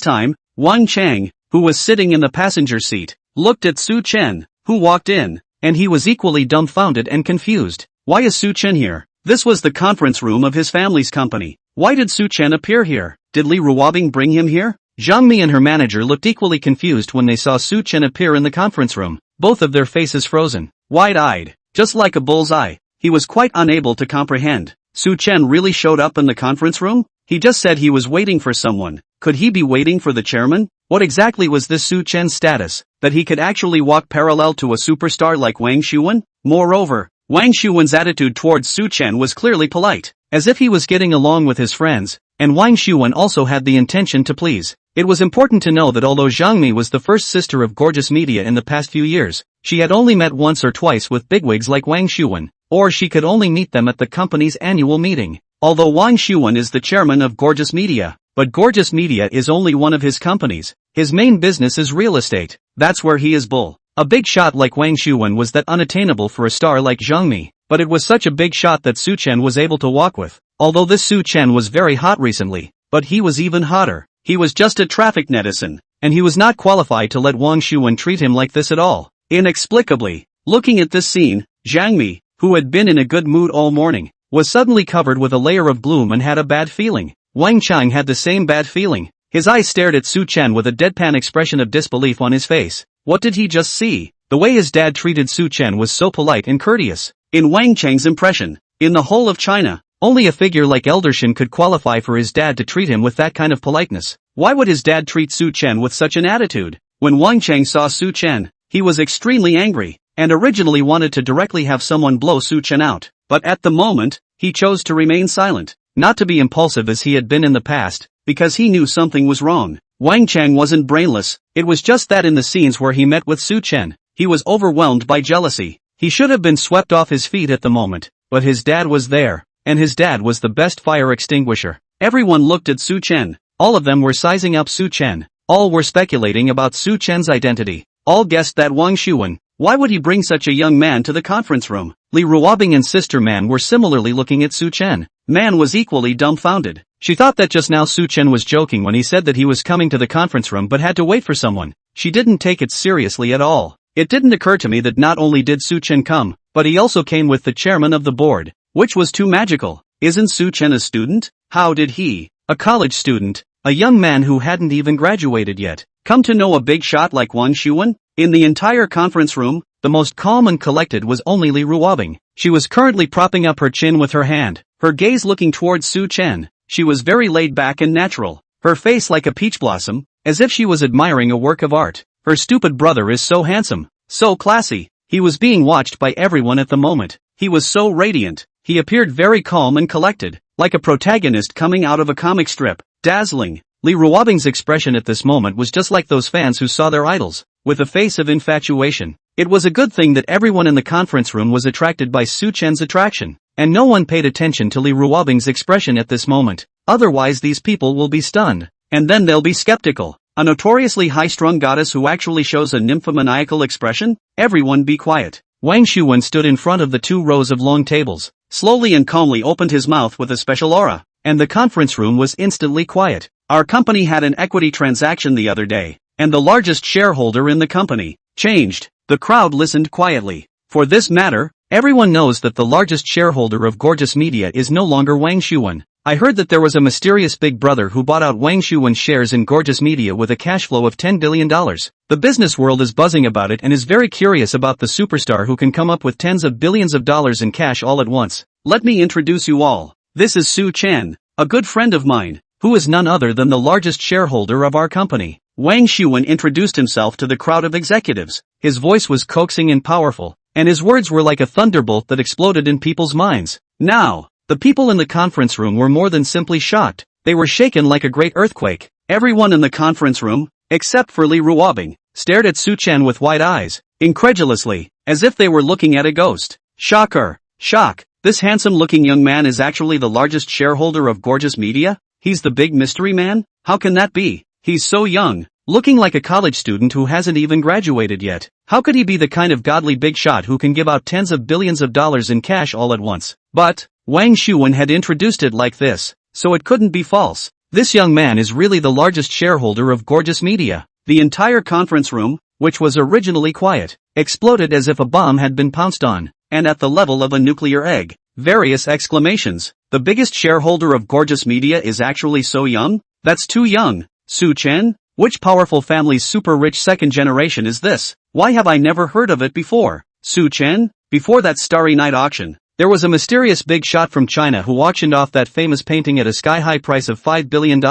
S1: time, Wang Chang, who was sitting in the passenger seat, looked at Su Chen, who walked in, and he was equally dumbfounded and confused. Why is Su Chen here? This was the conference room of his family's company. Why did Su Chen appear here? Did Li Ruobing bring him here? Zhang Mi and her manager looked equally confused when they saw Su Chen appear in the conference room, both of their faces frozen, wide-eyed, just like a bull's eye. He was quite unable to comprehend. Su Chen really showed up in the conference room? He just said he was waiting for someone. Could he be waiting for the chairman? What exactly was this Su Chen's status, that he could actually walk parallel to a superstar like Wang Xuwen? Moreover, Wang Xuwen's attitude towards Su Chen was clearly polite, as if he was getting along with his friends, and Wang Xuwen also had the intention to please. It was important to know that although Zhang Mi was the first sister of Gorgeous Media in the past few years, she had only met once or twice with bigwigs like Wang Xuwen, or she could only meet them at the company's annual meeting. Although Wang Xuwen is the chairman of Gorgeous Media, but Gorgeous Media is only one of his companies. His main business is real estate. That's where he is bull. A big shot like Wang Xuwen was that unattainable for a star like Zhang Mi, but it was such a big shot that Su Chen was able to walk with. Although this Su Chen was very hot recently, but he was even hotter. He was just a traffic netizen, and he was not qualified to let Wang Xuwen treat him like this at all. Inexplicably, looking at this scene, Zhang Mi, who had been in a good mood all morning, was suddenly covered with a layer of gloom and had a bad feeling. Wang Chang had the same bad feeling. His eyes stared at Su Chen with a deadpan expression of disbelief on his face. What did he just see? The way his dad treated Su Chen was so polite and courteous. In Wang Chang's impression, in the whole of China, only a figure like Elder Shin could qualify for his dad to treat him with that kind of politeness. Why would his dad treat Su Chen with such an attitude? When Wang Chang saw Su Chen, he was extremely angry, and originally wanted to directly have someone blow Su Chen out. But at the moment, he chose to remain silent, not to be impulsive as he had been in the past, because he knew something was wrong. Wang Chang wasn't brainless, it was just that in the scenes where he met with Su Chen, he was overwhelmed by jealousy. He should have been swept off his feet at the moment, but his dad was there, and his dad was the best fire extinguisher. Everyone looked at Su Chen, all of them were sizing up Su Chen, all were speculating about Su Chen's identity, all guessed that Wang Xuwen, why would he bring such a young man to the conference room? Li Ruobing and Sister Man were similarly looking at Su Chen. Man was equally dumbfounded. She thought that just now Su Chen was joking when he said that he was coming to the conference room but had to wait for someone. She didn't take it seriously at all. It didn't occur to me that not only did Su Chen come, but he also came with the chairman of the board, which was too magical. Isn't Su Chen a student? How did he, a college student, a young man who hadn't even graduated yet, come to know a big shot like Wang Xuwen? In the entire conference room, the most calm and collected was only Li Ruobing. She was currently propping up her chin with her hand, her gaze looking towards Su Chen. She was very laid back and natural, her face like a peach blossom, as if she was admiring a work of art. Her stupid brother is so handsome, so classy. He was being watched by everyone at the moment. He was so radiant. He appeared very calm and collected, like a protagonist coming out of a comic strip. Dazzling. Li Ruobing's expression at this moment was just like those fans who saw their idols, with a face of infatuation. It was a good thing that everyone in the conference room was attracted by Su Chen's attraction, and no one paid attention to Li Ruobing's expression at this moment. Otherwise these people will be stunned, and then they'll be skeptical. A notoriously high-strung goddess who actually shows a nymphomaniacal expression? Everyone be quiet. Wang Xuwen stood in front of the 2 rows of long tables, slowly and calmly opened his mouth with a special aura, and the conference room was instantly quiet. Our company had an equity transaction the other day, and the largest shareholder in the company changed. The crowd listened quietly. For this matter, everyone knows that the largest shareholder of Gorgeous Media is no longer Wang Xuwen. I heard that there was a mysterious big brother who bought out Wang Xuwen's shares in Gorgeous Media with a cash flow of $10 billion. The business world is buzzing about it and is very curious about the superstar who can come up with tens of billions of dollars in cash all at once. Let me introduce you all. This is Su Chen, a good friend of mine, who is none other than the largest shareholder of our company. Wang Xuwen introduced himself to the crowd of executives. His voice was coaxing and powerful, and his words were like a thunderbolt that exploded in people's minds. Now, the people in the conference room were more than simply shocked. They were shaken like a great earthquake. Everyone in the conference room, except for Li Ruobing, stared at Su Chen with wide eyes, incredulously, as if they were looking at a ghost. Shocker! Shock! This handsome-looking young man is actually the largest shareholder of Gorgeous Media? He's the big mystery man? How can that be? He's so young, looking like a college student who hasn't even graduated yet. How could he be the kind of godly big shot who can give out tens of billions of dollars in cash all at once? But Wang Shuwen had introduced it like this, so it couldn't be false. This young man is really the largest shareholder of Gorgeous Media. The entire conference room, which was originally quiet, exploded as if a bomb had been pounced on, and at the level of a nuclear egg. Various exclamations. The biggest shareholder of Gorgeous Media is actually so young? That's too young. Su Chen? Which powerful family's super rich second generation is this? Why have I never heard of it before? Su Chen? Before that Starry Night auction, there was a mysterious big shot from China who auctioned off that famous painting at a sky-high price of $5 billion,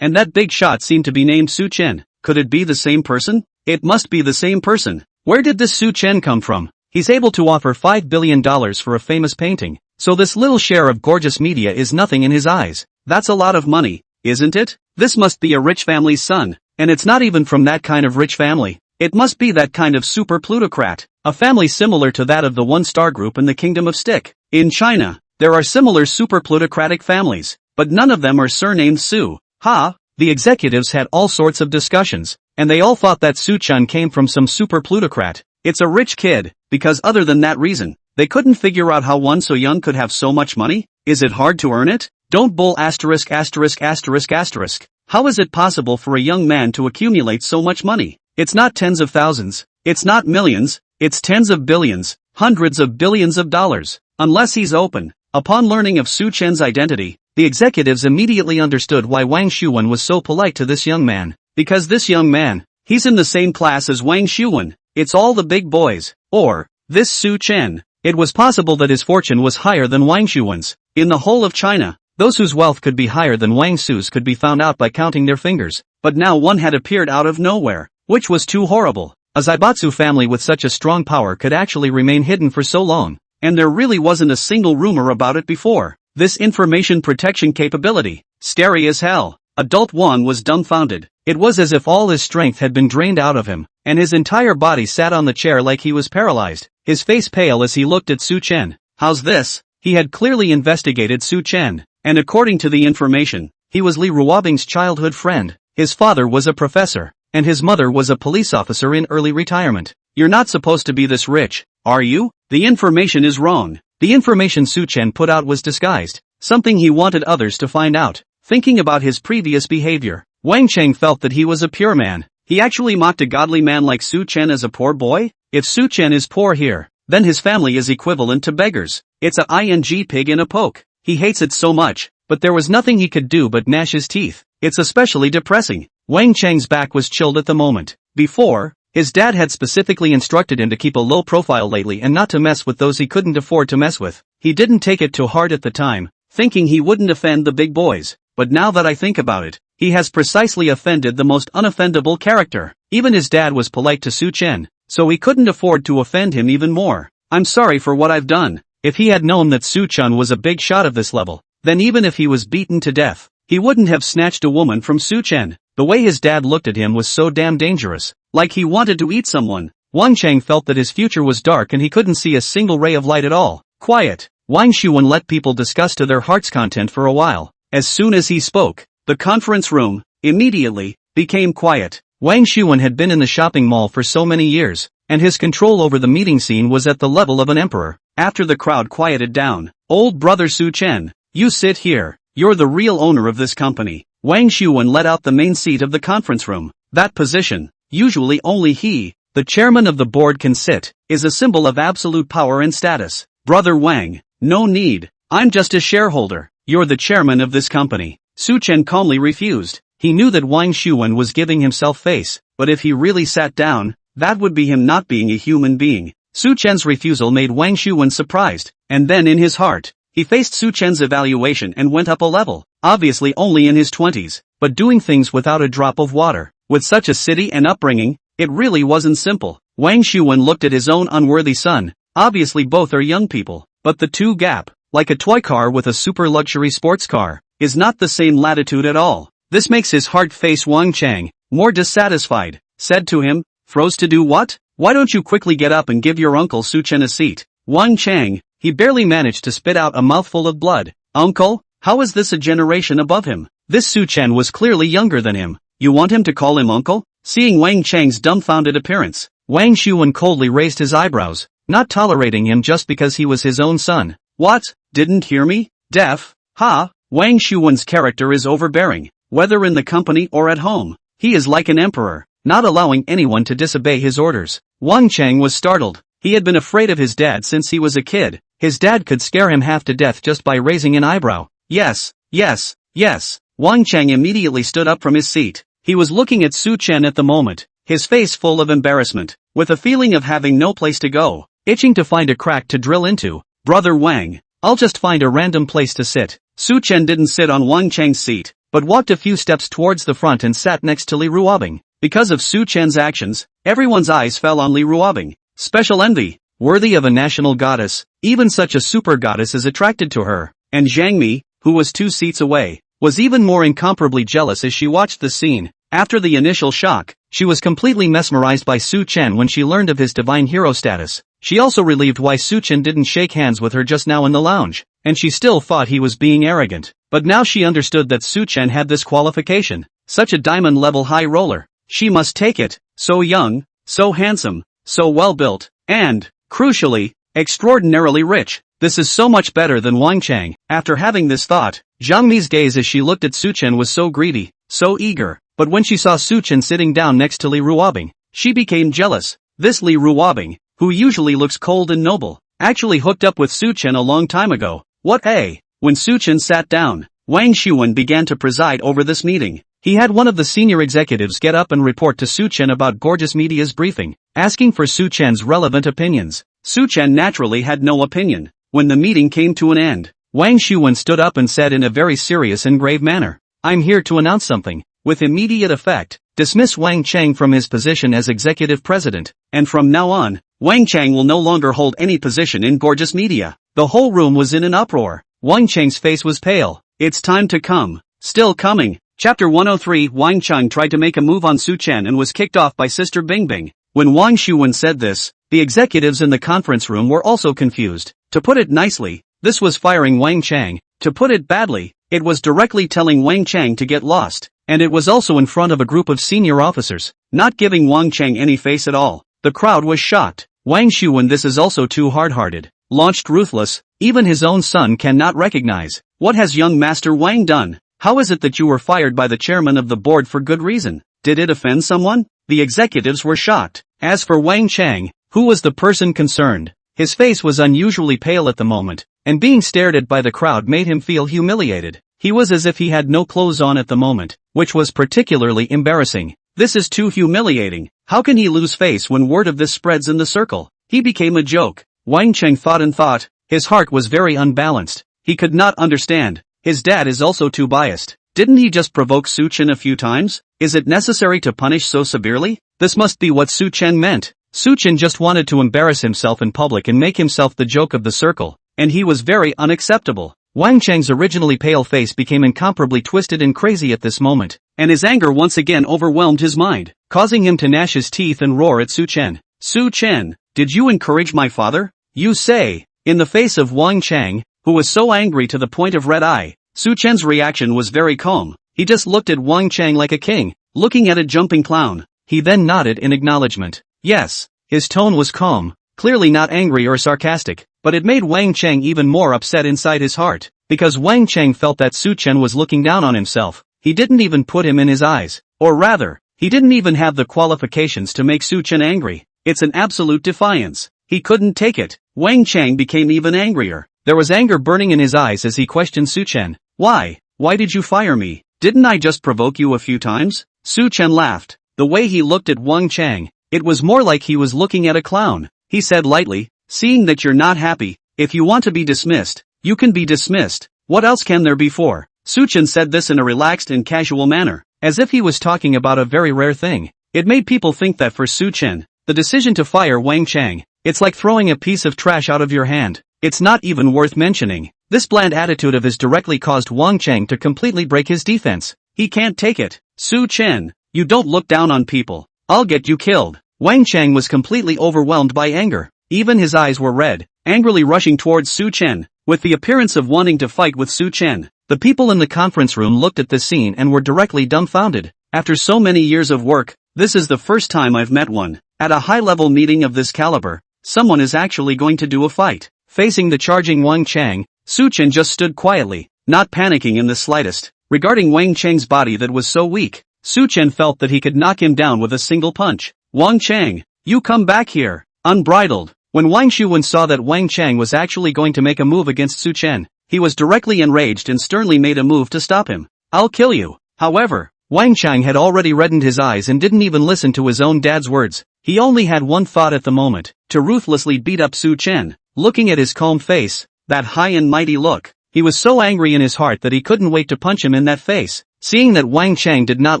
S1: and that big shot seemed to be named Su Chen. Could it be the same person? It must be the same person. Where did this Su Chen come from? He's able to offer $5 billion for a famous painting, so this little share of Gorgeous Media is nothing in his eyes. That's a lot of money, isn't it? This must be a rich family's son, and it's not even from that kind of rich family. It must be that kind of super plutocrat, a family similar to that of the one-star group in the Kingdom of Stick. In China, there are similar super plutocratic families, but none of them are surnamed Su. The executives had all sorts of discussions, and they all thought that Su Chen came from some super plutocrat. It's a rich kid, because other than that reason, they couldn't figure out how one so young could have so much money. Is it hard to earn it? Don't bull asterisk asterisk asterisk asterisk. How is it possible for a young man to accumulate so much money? It's not tens of thousands, it's not millions, it's tens of billions, hundreds of billions of dollars. Unless he's open. Upon learning of Su Chen's identity, the executives immediately understood why Wang Shuwen was so polite to this young man. Because this young man, he's in the same class as Wang Shuwen. It's all the big boys. Or, this Su Chen. It was possible that his fortune was higher than Wang Shuwen's. In the whole of China, those whose wealth could be higher than Wang Su's could be found out by counting their fingers. But now one had appeared out of nowhere, which was too horrible. A Zaibatsu family with such a strong power could actually remain hidden for so long. And there really wasn't a single rumor about it before. This information protection capability, scary as hell. Adult Wang was dumbfounded. It was as if all his strength had been drained out of him, and his entire body sat on the chair like he was paralyzed, his face pale as he looked at Su Chen. How's this? He had clearly investigated Su Chen, and according to the information, he was Li Ruobing's childhood friend. His father was a professor, and his mother was a police officer in early retirement. You're not supposed to be this rich, are you? The information is wrong. The information Su Chen put out was disguised, something he wanted others to find out. Thinking about his previous behavior, Wang Cheng felt that he was a pure man. He actually mocked a godly man like Su Chen as a poor boy? If Su Chen is poor here, then his family is equivalent to beggars. It's a ing pig in a poke. He hates it so much, but there was nothing he could do but gnash his teeth. It's especially depressing. Wang Cheng's back was chilled at the moment. Before, his dad had specifically instructed him to keep a low profile lately and not to mess with those he couldn't afford to mess with. He didn't take it too hard at the time, thinking he wouldn't offend the big boys. But now that I think about it, he has precisely offended the most unoffendable character. Even his dad was polite to Su Chen, so he couldn't afford to offend him even more. I'm sorry for what I've done. If he had known that Su Chen was a big shot of this level, then even if he was beaten to death, he wouldn't have snatched a woman from Su Chen. The way his dad looked at him was so damn dangerous, like he wanted to eat someone. Wang Cheng felt that his future was dark and he couldn't see a single ray of light at all. Quiet. Wang Shuwen let people discuss to their heart's content for a while. As soon as he spoke, the conference room, immediately, became quiet. Wang Shuwen had been in the shopping mall for so many years, and his control over the meeting scene was at the level of an emperor. After the crowd quieted down, old brother Su Chen, you sit here, you're the real owner of this company. Wang Shuwen let out the main seat of the conference room. That position, usually only he, the chairman of the board can sit, is a symbol of absolute power and status. Brother Wang, no need, I'm just a shareholder. You're the chairman of this company. Su Chen calmly refused. He knew that Wang Shuwen was giving himself face, but if he really sat down, that would be him not being a human being. Su Chen's refusal made Wang Shuwen surprised, and then in his heart, he faced Su Chen's evaluation and went up a level, obviously only in his 20s, but doing things without a drop of water. With such a city and upbringing, it really wasn't simple. Wang Shuwen looked at his own unworthy son. Obviously both are young people, but the two gap, like a toy car with a super luxury sports car, is not the same latitude at all. This makes his heart face Wang Cheng, more dissatisfied, said to him, froze to do what? Why don't you quickly get up and give your uncle Su Chen a seat? Wang Cheng, he barely managed to spit out a mouthful of blood. Uncle? How is this a generation above him? This Su Chen was clearly younger than him. You want him to call him uncle? Seeing Wang Chang's dumbfounded appearance, Wang Shuwen coldly raised his eyebrows, not tolerating him just because he was his own son. What? Didn't hear me? Deaf? Ha! Wang Shuwen's character is overbearing, whether in the company or at home. He is like an emperor, not allowing anyone to disobey his orders. Wang Chang was startled. He had been afraid of his dad since he was a kid. His dad could scare him half to death just by raising an eyebrow. Yes, yes, yes. Wang Chang immediately stood up from his seat. He was looking at Su Chen at the moment, his face full of embarrassment, with a feeling of having no place to go, itching to find a crack to drill into. Brother Wang, I'll just find a random place to sit. Su Chen didn't sit on Wang Chang's seat, but walked a few steps towards the front and sat next to Li Ruobing. Because of Su Chen's actions, everyone's eyes fell on Li Ruobing. Special envy, worthy of a national goddess, even such a super goddess is attracted to her. And Zhang Mi, who was 2 seats away, was even more incomparably jealous as she watched the scene. After the initial shock, she was completely mesmerized by Su Chen when she learned of his divine hero status. She also relieved why Su Chen didn't shake hands with her just now in the lounge, and she still thought he was being arrogant. But now she understood that Su Chen had this qualification, such a diamond-level high roller. She must take it, so young, so handsome, so well-built, and, crucially, extraordinarily rich. This is so much better than Wang Chang. After having this thought, Zhang Mi's gaze as she looked at Su Chen was so greedy, so eager. But when she saw Su Chen sitting down next to Li Ruobing, she became jealous. This Li Ruobing, who usually looks cold and noble, actually hooked up with Su Chen a long time ago. What a! When Su Chen sat down, Wang Shuwen began to preside over this meeting. He had one of the senior executives get up and report to Su Chen about Gorgeous Media's briefing, asking for Su Chen's relevant opinions. Su Chen naturally had no opinion. When the meeting came to an end, Wang Shuwen stood up and said in a very serious and grave manner, "I'm here to announce something. With immediate effect, dismiss Wang Chang from his position as executive president, and from now on, Wang Chang will no longer hold any position in Gorgeous Media." The whole room was in an uproar. Wang Chang's face was pale. It's time to come. Still coming. Chapter 103. Wang Chang tried to make a move on Su Chen and was kicked off by Sister Bingbing. When Wang Shuwen said this, the executives in the conference room were also confused. To put it nicely, this was firing Wang Chang. To put it badly, it was directly telling Wang Chang to get lost. And it was also in front of a group of senior officers, not giving Wang Chang any face at all. The crowd was shocked. Wang Shuwen, this is also too hard-hearted. Launched ruthless, even his own son cannot recognize. What has young Master Wang done? How is it that you were fired by the chairman of the board for good reason? Did it offend someone? The executives were shocked. As for Wang Chang, who was the person concerned, his face was unusually pale at the moment, and being stared at by the crowd made him feel humiliated. He was as if he had no clothes on at the moment, which was particularly embarrassing. This is too humiliating. How can he lose face when word of this spreads in the circle? He became a joke. Wang Chang thought and thought. His heart was very unbalanced. He could not understand. His dad is also too biased. Didn't he just provoke Su Chen a few times? Is it necessary to punish so severely? This must be what Su Chen meant. Su Chen just wanted to embarrass himself in public and make himself the joke of the circle, and he was very unacceptable. Wang Chang's originally pale face became incomparably twisted and crazy at this moment, and his anger once again overwhelmed his mind, causing him to gnash his teeth and roar at Su Chen. Su Chen, did you encourage my father? You say? In the face of Wang Chang, who was so angry to the point of red eye, Su Chen's reaction was very calm. He just looked at Wang Chang like a king, looking at a jumping clown. He then nodded in acknowledgement. Yes. His tone was calm, clearly not angry or sarcastic, but it made Wang Chang even more upset inside his heart, because Wang Chang felt that Su Chen was looking down on himself. He didn't even put him in his eyes, or rather, he didn't even have the qualifications to make Su Chen angry. It's an absolute defiance. He couldn't take it. Wang Chang became even angrier. There was anger burning in his eyes as he questioned Su Chen. Why? Why did you fire me? Didn't I just provoke you a few times? Su Chen laughed. The way he looked at Wang Chang, it was more like he was looking at a clown. He said lightly, seeing that you're not happy, if you want to be dismissed, you can be dismissed. What else can there be for? Su Chen said this in a relaxed and casual manner, as if he was talking about a very rare thing. It made people think that for Su Chen, the decision to fire Wang Chang, it's like throwing a piece of trash out of your hand. It's not even worth mentioning. This bland attitude of his directly caused Wang Chang to completely break his defense. He can't take it. Su Chen, you don't look down on people. I'll get you killed. Wang Chang was completely overwhelmed by anger. Even his eyes were red, angrily rushing towards Su Chen, with the appearance of wanting to fight with Su Chen. The people in the conference room looked at this scene and were directly dumbfounded. After so many years of work, this is the first time I've met one. At a high-level meeting of this caliber, someone is actually going to do a fight. Facing the charging Wang Chang, Su Chen just stood quietly, not panicking in the slightest. Regarding Wang Chang's body that was so weak, Su Chen felt that he could knock him down with a single punch. Wang Chang, you come back here. Unbridled. When Wang Shuwen saw that Wang Chang was actually going to make a move against Su Chen, he was directly enraged and sternly made a move to stop him. I'll kill you. However, Wang Chang had already reddened his eyes and didn't even listen to his own dad's words. He only had one thought at the moment, to ruthlessly beat up Su Chen. Looking at his calm face, that high and mighty look, he was so angry in his heart that he couldn't wait to punch him in that face. Seeing that Wang Chang did not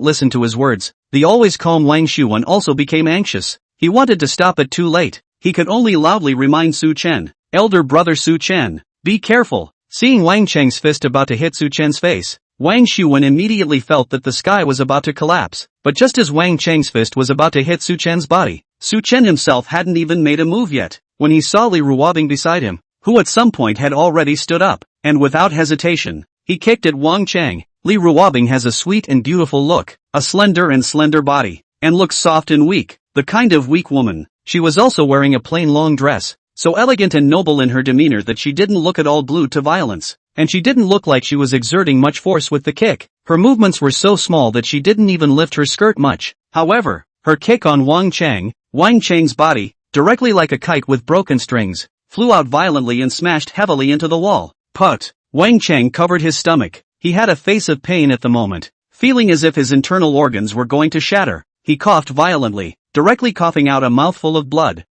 S1: listen to his words, the always calm Wang Shuwen also became anxious. He wanted to stop it too late. He could only loudly remind Su Chen, elder brother Su Chen, be careful. Seeing Wang Chang's fist about to hit Su Chen's face, Wang Shuwen immediately felt that the sky was about to collapse. But just as Wang Chang's fist was about to hit Su Chen's body, Su Chen himself hadn't even made a move yet, when he saw Li Ruobing beside him, who at some point had already stood up, and without hesitation, he kicked at Wang Chang. Li Ruobing has a sweet and beautiful look, a slender body, and looks soft and weak, the kind of weak woman. She was also wearing a plain long dress, so elegant and noble in her demeanor that she didn't look at all glued to violence, and she didn't look like she was exerting much force with the kick. Her movements were so small that she didn't even lift her skirt much. However, her kick on Wang Chang's body, directly like a kite with broken strings, flew out violently and smashed heavily into the wall. Put! Wang Chang covered his stomach. He had a face of pain at the moment, feeling as if his internal organs were going to shatter. He coughed violently, directly coughing out a mouthful of blood.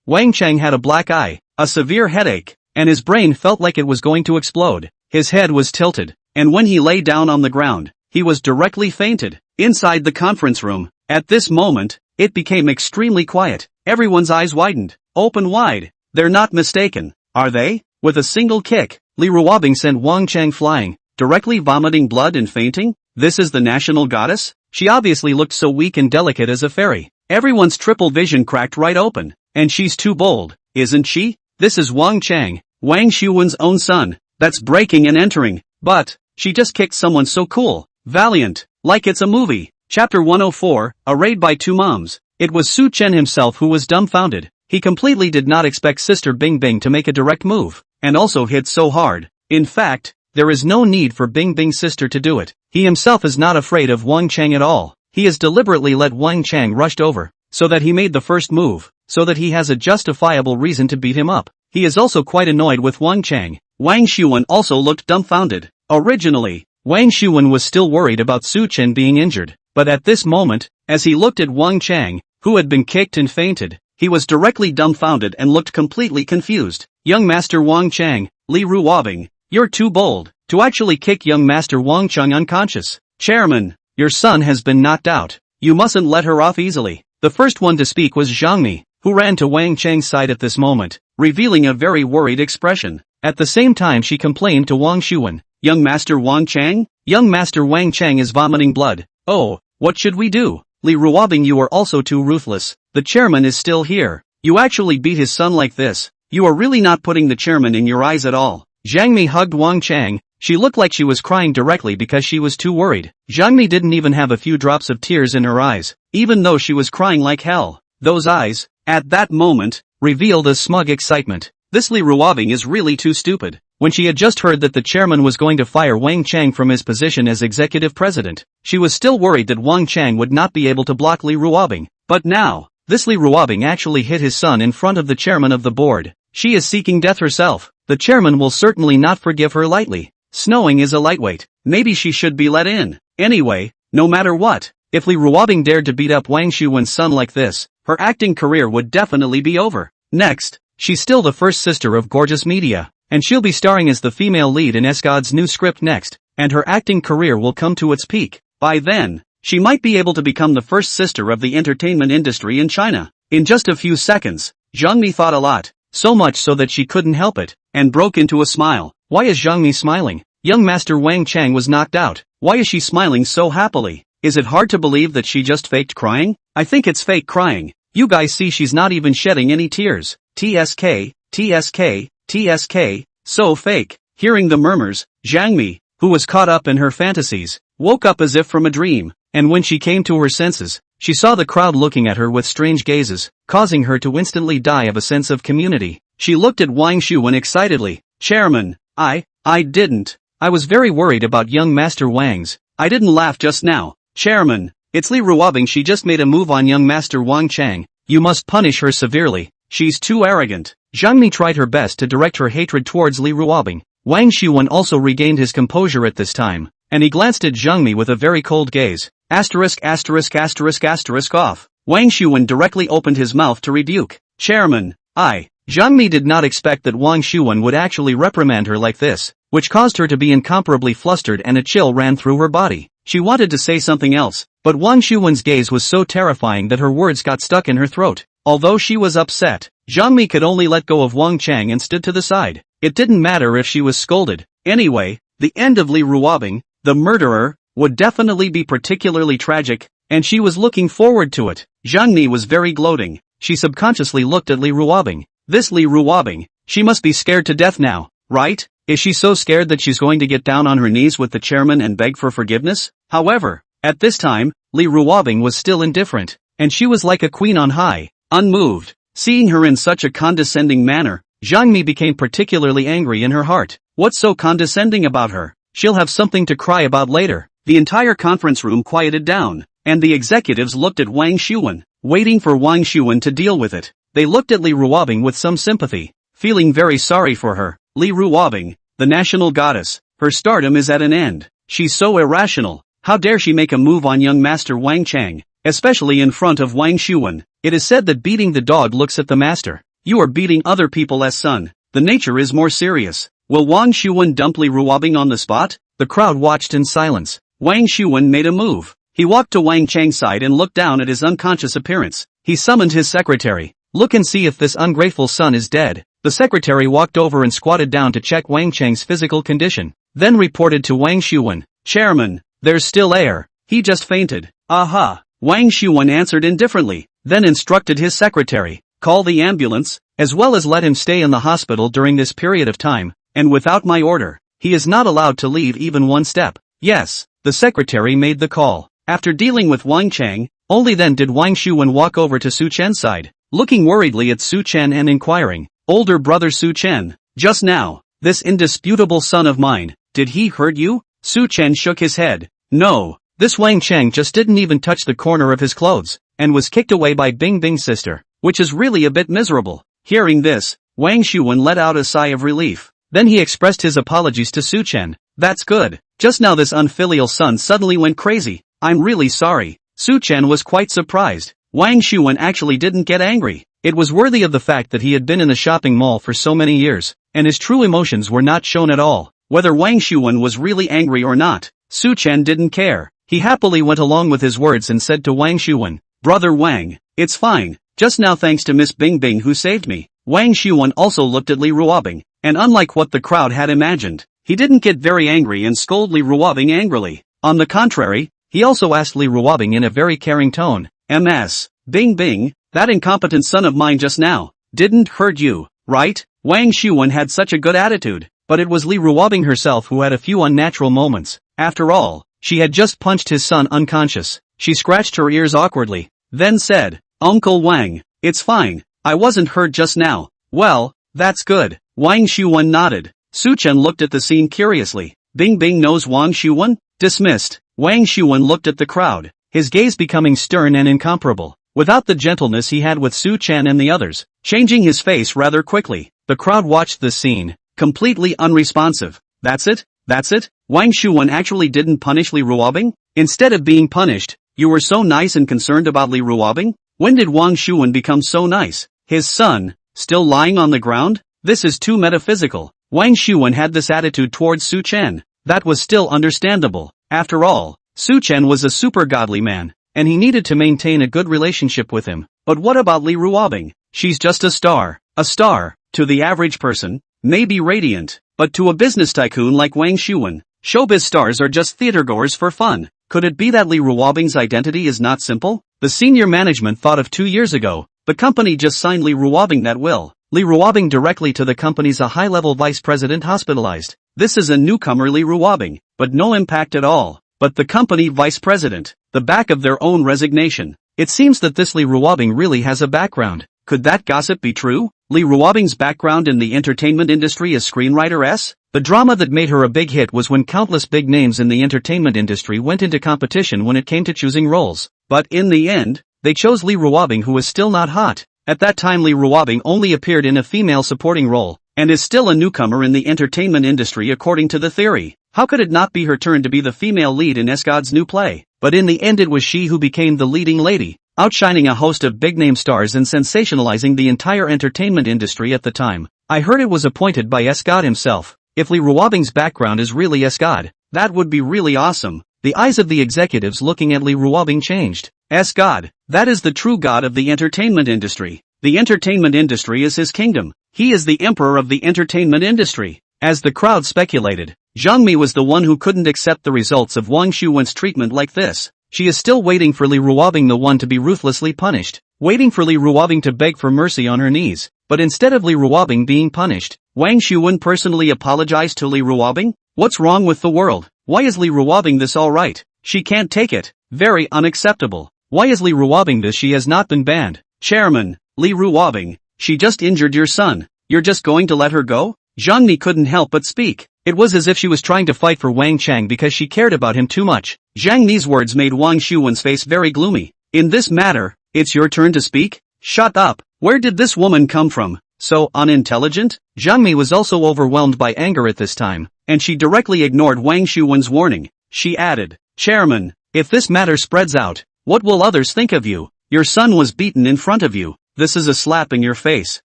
S1: Wang Chang had a black eye, a severe headache, and his brain felt like it was going to explode. His head was tilted, and when he lay down on the ground, he was directly fainted. Inside the conference room, at this moment, it became extremely quiet. Everyone's eyes widened, open wide. They're not mistaken, are they? With a single kick, Li Ruobing sent Wang Chang flying, directly vomiting blood and fainting. This is the national goddess? She obviously looked so weak and delicate as a fairy. Everyone's triple vision cracked right open. And she's too bold, isn't she? This is Wang Chang, Wang Shuwen's own son, that's breaking and entering. But, she just kicked someone so cool, valiant, like it's a movie. Chapter 104, A Raid by Two Moms. It was Su Chen himself who was dumbfounded. He completely did not expect Sister Bing Bing to make a direct move, and also hit so hard. In fact, there is no need for Bing Bing's sister to do it. He himself is not afraid of Wang Chang at all. He has deliberately let Wang Chang rushed over, so that he made the first move, so that he has a justifiable reason to beat him up. He is also quite annoyed with Wang Chang. Wang Shuwen also looked dumbfounded. Originally, Wang Shuwen was still worried about Su Chen being injured, but at this moment, as he looked at Wang Chang, who had been kicked and fainted, he was directly dumbfounded and looked completely confused. Young Master Wang Chang, Li Ruobing, you're too bold to actually kick young Master Wang Chang unconscious. Chairman, your son has been knocked out. You mustn't let her off easily. The first one to speak was Zhangmi, who ran to Wang Chang's side at this moment, revealing a very worried expression. At the same time she complained to Wang Shuwen, Young Master Wang Chang? Young Master Wang Chang is vomiting blood. Oh, what should we do? Li Ruobing, you are also too ruthless. The chairman is still here. You actually beat his son like this. You are really not putting the chairman in your eyes at all. Zhangmi hugged Wang Chang. She looked like she was crying directly because she was too worried. Zhangmi didn't even have a few drops of tears in her eyes, even though she was crying like hell. Those eyes, at that moment, revealed a smug excitement. This Li Ruobing is really too stupid. When she had just heard that the chairman was going to fire Wang Chang from his position as executive president, she was still worried that Wang Chang would not be able to block Li Ruobing. But now, this Li Ruobing actually hit his son in front of the chairman of the board. She is seeking death herself. The chairman will certainly not forgive her lightly. Snowing is a lightweight. Maybe she should be let in. Anyway, no matter what, if Li Ruobing dared to beat up Wang Shuwen's son like this, her acting career would definitely be over. Next, she's still the first sister of Gorgeous Media, and she'll be starring as the female lead in SGOD's new script next, and her acting career will come to its peak. By then, she might be able to become the first sister of the entertainment industry in China. In just a few seconds, Zhangmi thought a lot, so much so that she couldn't help it, and broke into a smile. Why is Zhangmi smiling? Young Master Wang Chang was knocked out. Why is she smiling so happily? Is it hard to believe that she just faked crying? I think it's fake crying. You guys see she's not even shedding any tears. TSK, TSK, TSK, so fake. Hearing the murmurs, Zhangmi, who was caught up in her fantasies, woke up as if from a dream, and when she came to her senses, she saw the crowd looking at her with strange gazes, causing her to instantly die of a sense of community. She looked at Wang Shuwen excitedly. Chairman, I didn't. I was very worried about young Master Wang's. I didn't laugh just now. Chairman, it's Li Ruobing. She just made a move on young Master Wang Chang. You must punish her severely. She's too arrogant. Zhang Mi tried her best to direct her hatred towards Li Ruobing. Wang Shuwen also regained his composure at this time, and he glanced at Zhang Mi with a very cold gaze. Asterisk asterisk asterisk asterisk off. Wang Shuwen directly opened his mouth to rebuke. Chairman, Zhang Mi did not expect that Wang Shuwen would actually reprimand her like this, which caused her to be incomparably flustered and a chill ran through her body. She wanted to say something else, but Wang Shuwen's gaze was so terrifying that her words got stuck in her throat. Although she was upset, Zhang Mi could only let go of Wang Chang and stood to the side. It didn't matter if she was scolded. Anyway, the end of Li Ruobing, the murderer, would definitely be particularly tragic, and she was looking forward to it. Zhang Mi was very gloating. She subconsciously looked at Li Ruobing. This Li Ruobing, she must be scared to death now, right? Is she so scared that she's going to get down on her knees with the chairman and beg for forgiveness? However, at this time, Li Ruobing was still indifferent, and she was like a queen on high, unmoved. Seeing her in such a condescending manner, Zhang Mi became particularly angry in her heart. What's so condescending about her? She'll have something to cry about later. The entire conference room quieted down, and the executives looked at Wang Shuwen, waiting for Wang Shuwen to deal with it. They looked at Li Ruobing with some sympathy, feeling very sorry for her. Li Ruobing, the national goddess, her stardom is at an end. She's so irrational. How dare she make a move on young Master Wang Chang, especially in front of Wang Shuwen. It is said that beating the dog looks at the master. You are beating other people as son. The nature is more serious. Will Wang Shuwen dump Li Ruobing on the spot? The crowd watched in silence. Wang Shuwen made a move. He walked to Wang Chang's side and looked down at his unconscious appearance. He summoned his secretary. Look and see if this ungrateful son is dead. The secretary walked over and squatted down to check Wang Chang's physical condition, then reported to Wang Shuwen. Chairman, there's still air. He just fainted. Aha. Wang Shuwen answered indifferently, then instructed his secretary, call the ambulance, as well as let him stay in the hospital during this period of time, and without my order, he is not allowed to leave even one step. Yes, the secretary made the call. After dealing with Wang Chang, only then did Wang Shuwen walk over to Su Chen's side, looking worriedly at Su Chen and inquiring, older brother Su Chen, just now, this indisputable son of mine, did he hurt you? Su Chen shook his head. No, this Wang Chang just didn't even touch the corner of his clothes, and was kicked away by Bing Bing's sister, which is really a bit miserable. Hearing this, Wang Shuwen let out a sigh of relief. Then he expressed his apologies to Su Chen. That's good. Just now this unfilial son suddenly went crazy. I'm really sorry. Su Chen was quite surprised. Wang Shuwen actually didn't get angry. It was worthy of the fact that he had been in the shopping mall for so many years, and his true emotions were not shown at all. Whether Wang Shuwen was really angry or not, Su Chen didn't care. He happily went along with his words and said to Wang Shuwen, Brother Wang, it's fine, just now thanks to Miss Bing Bing who saved me. Wang Shuwen also looked at Li Ruobing, and unlike what the crowd had imagined, he didn't get very angry and scold Li Ruobing angrily. On the contrary, he also asked Li Ruobing in a very caring tone, Ms. Bing Bing, that incompetent son of mine just now, didn't hurt you, right? Wang Shuwen had such a good attitude, but it was Li Ruobing herself who had a few unnatural moments. After all, she had just punched his son unconscious. She scratched her ears awkwardly, then said, Uncle Wang, it's fine, I wasn't hurt just now. Well, that's good. Wang Shuwen nodded. Su Chen looked at the scene curiously. Bing Bing knows Wang Shuwen? Dismissed. Wang Shuwen looked at the crowd, his gaze becoming stern and incomparable, without the gentleness he had with Su Chen and the others, changing his face rather quickly. The crowd watched this scene, completely unresponsive. That's it? That's it? Wang Shuwen actually didn't punish Li Ruobing? Instead of being punished, you were so nice and concerned about Li Ruobing? When did Wang Shuwen become so nice? His son, still lying on the ground? This is too metaphysical. Wang Shuwen had this attitude towards Su Chen. That was still understandable. After all, Su Chen was a super godly man, and he needed to maintain a good relationship with him. But what about Li Ruobing? She's just a star. A star, to the average person, may be radiant, but to a business tycoon like Wang Shuwen, showbiz stars are just theatergoers for fun. Could it be that Li Ruobing's identity is not simple? The senior management thought of 2 years ago. The company just signed Li Ruobing that will. Li Ruobing directly to the company's a high-level vice president hospitalized. This is a newcomer Li Ruobing. but no impact at all. But the company vice president, the back of their own resignation. It seems that this Lee Ruobing really has a background. Could that gossip be true? Lee Ruobing's background in the entertainment industry as screenwriter. The drama that made her a big hit was when countless big names in the entertainment industry went into competition when it came to choosing roles. But in the end, they chose Lee Ruobing, who was still not hot. At that time Lee Ruobing only appeared in a female supporting role, and is still a newcomer in the entertainment industry according to the theory. How could it not be her turn to be the female lead in God's new play? But in the end it was she who became the leading lady, outshining a host of big-name stars and sensationalizing the entire entertainment industry at the time. I heard it was appointed by God himself. If Lee Ruobing's background is really God, that would be really awesome. The eyes of the executives looking at Lee Ruobing changed. God, that is the true god of the entertainment industry. The entertainment industry is his kingdom. He is the emperor of the entertainment industry. As the crowd speculated, Zhang Mi was the one who couldn't accept the results of Wang Xuwen's treatment like this. She is still waiting for Lee Ruobing, the one to be ruthlessly punished, waiting for Lee Ruobing to beg for mercy on her knees. But instead of Lee Ruobing being punished, Wang Xuwen personally apologized to Lee Ruobing? What's wrong with the world? Why is Lee Ruobing this alright? She can't take it. Very unacceptable. Why is Lee Ruobing this? She has not been banned. Chairman, Lee Ruobing, she just injured your son. You're just going to let her go? Zhang Mi couldn't help but speak. It was as if she was trying to fight for Wang Chang because she cared about him too much. Zhang Mi's words made Wang Xuwen's face very gloomy. In this matter, it's your turn to speak? Shut up. Where did this woman come from? So unintelligent? Zhang Mi was also overwhelmed by anger at this time, and she directly ignored Wang Xuwen's warning. She added, Chairman, if this matter spreads out, what will others think of you? Your son was beaten in front of you. This is a slap in your face.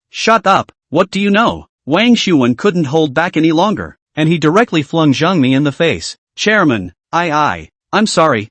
S1: Shut up. What do you know? Wang Xuwen couldn't hold back any longer, and he directly flung Zhang Mi in the face. Chairman, I'm sorry,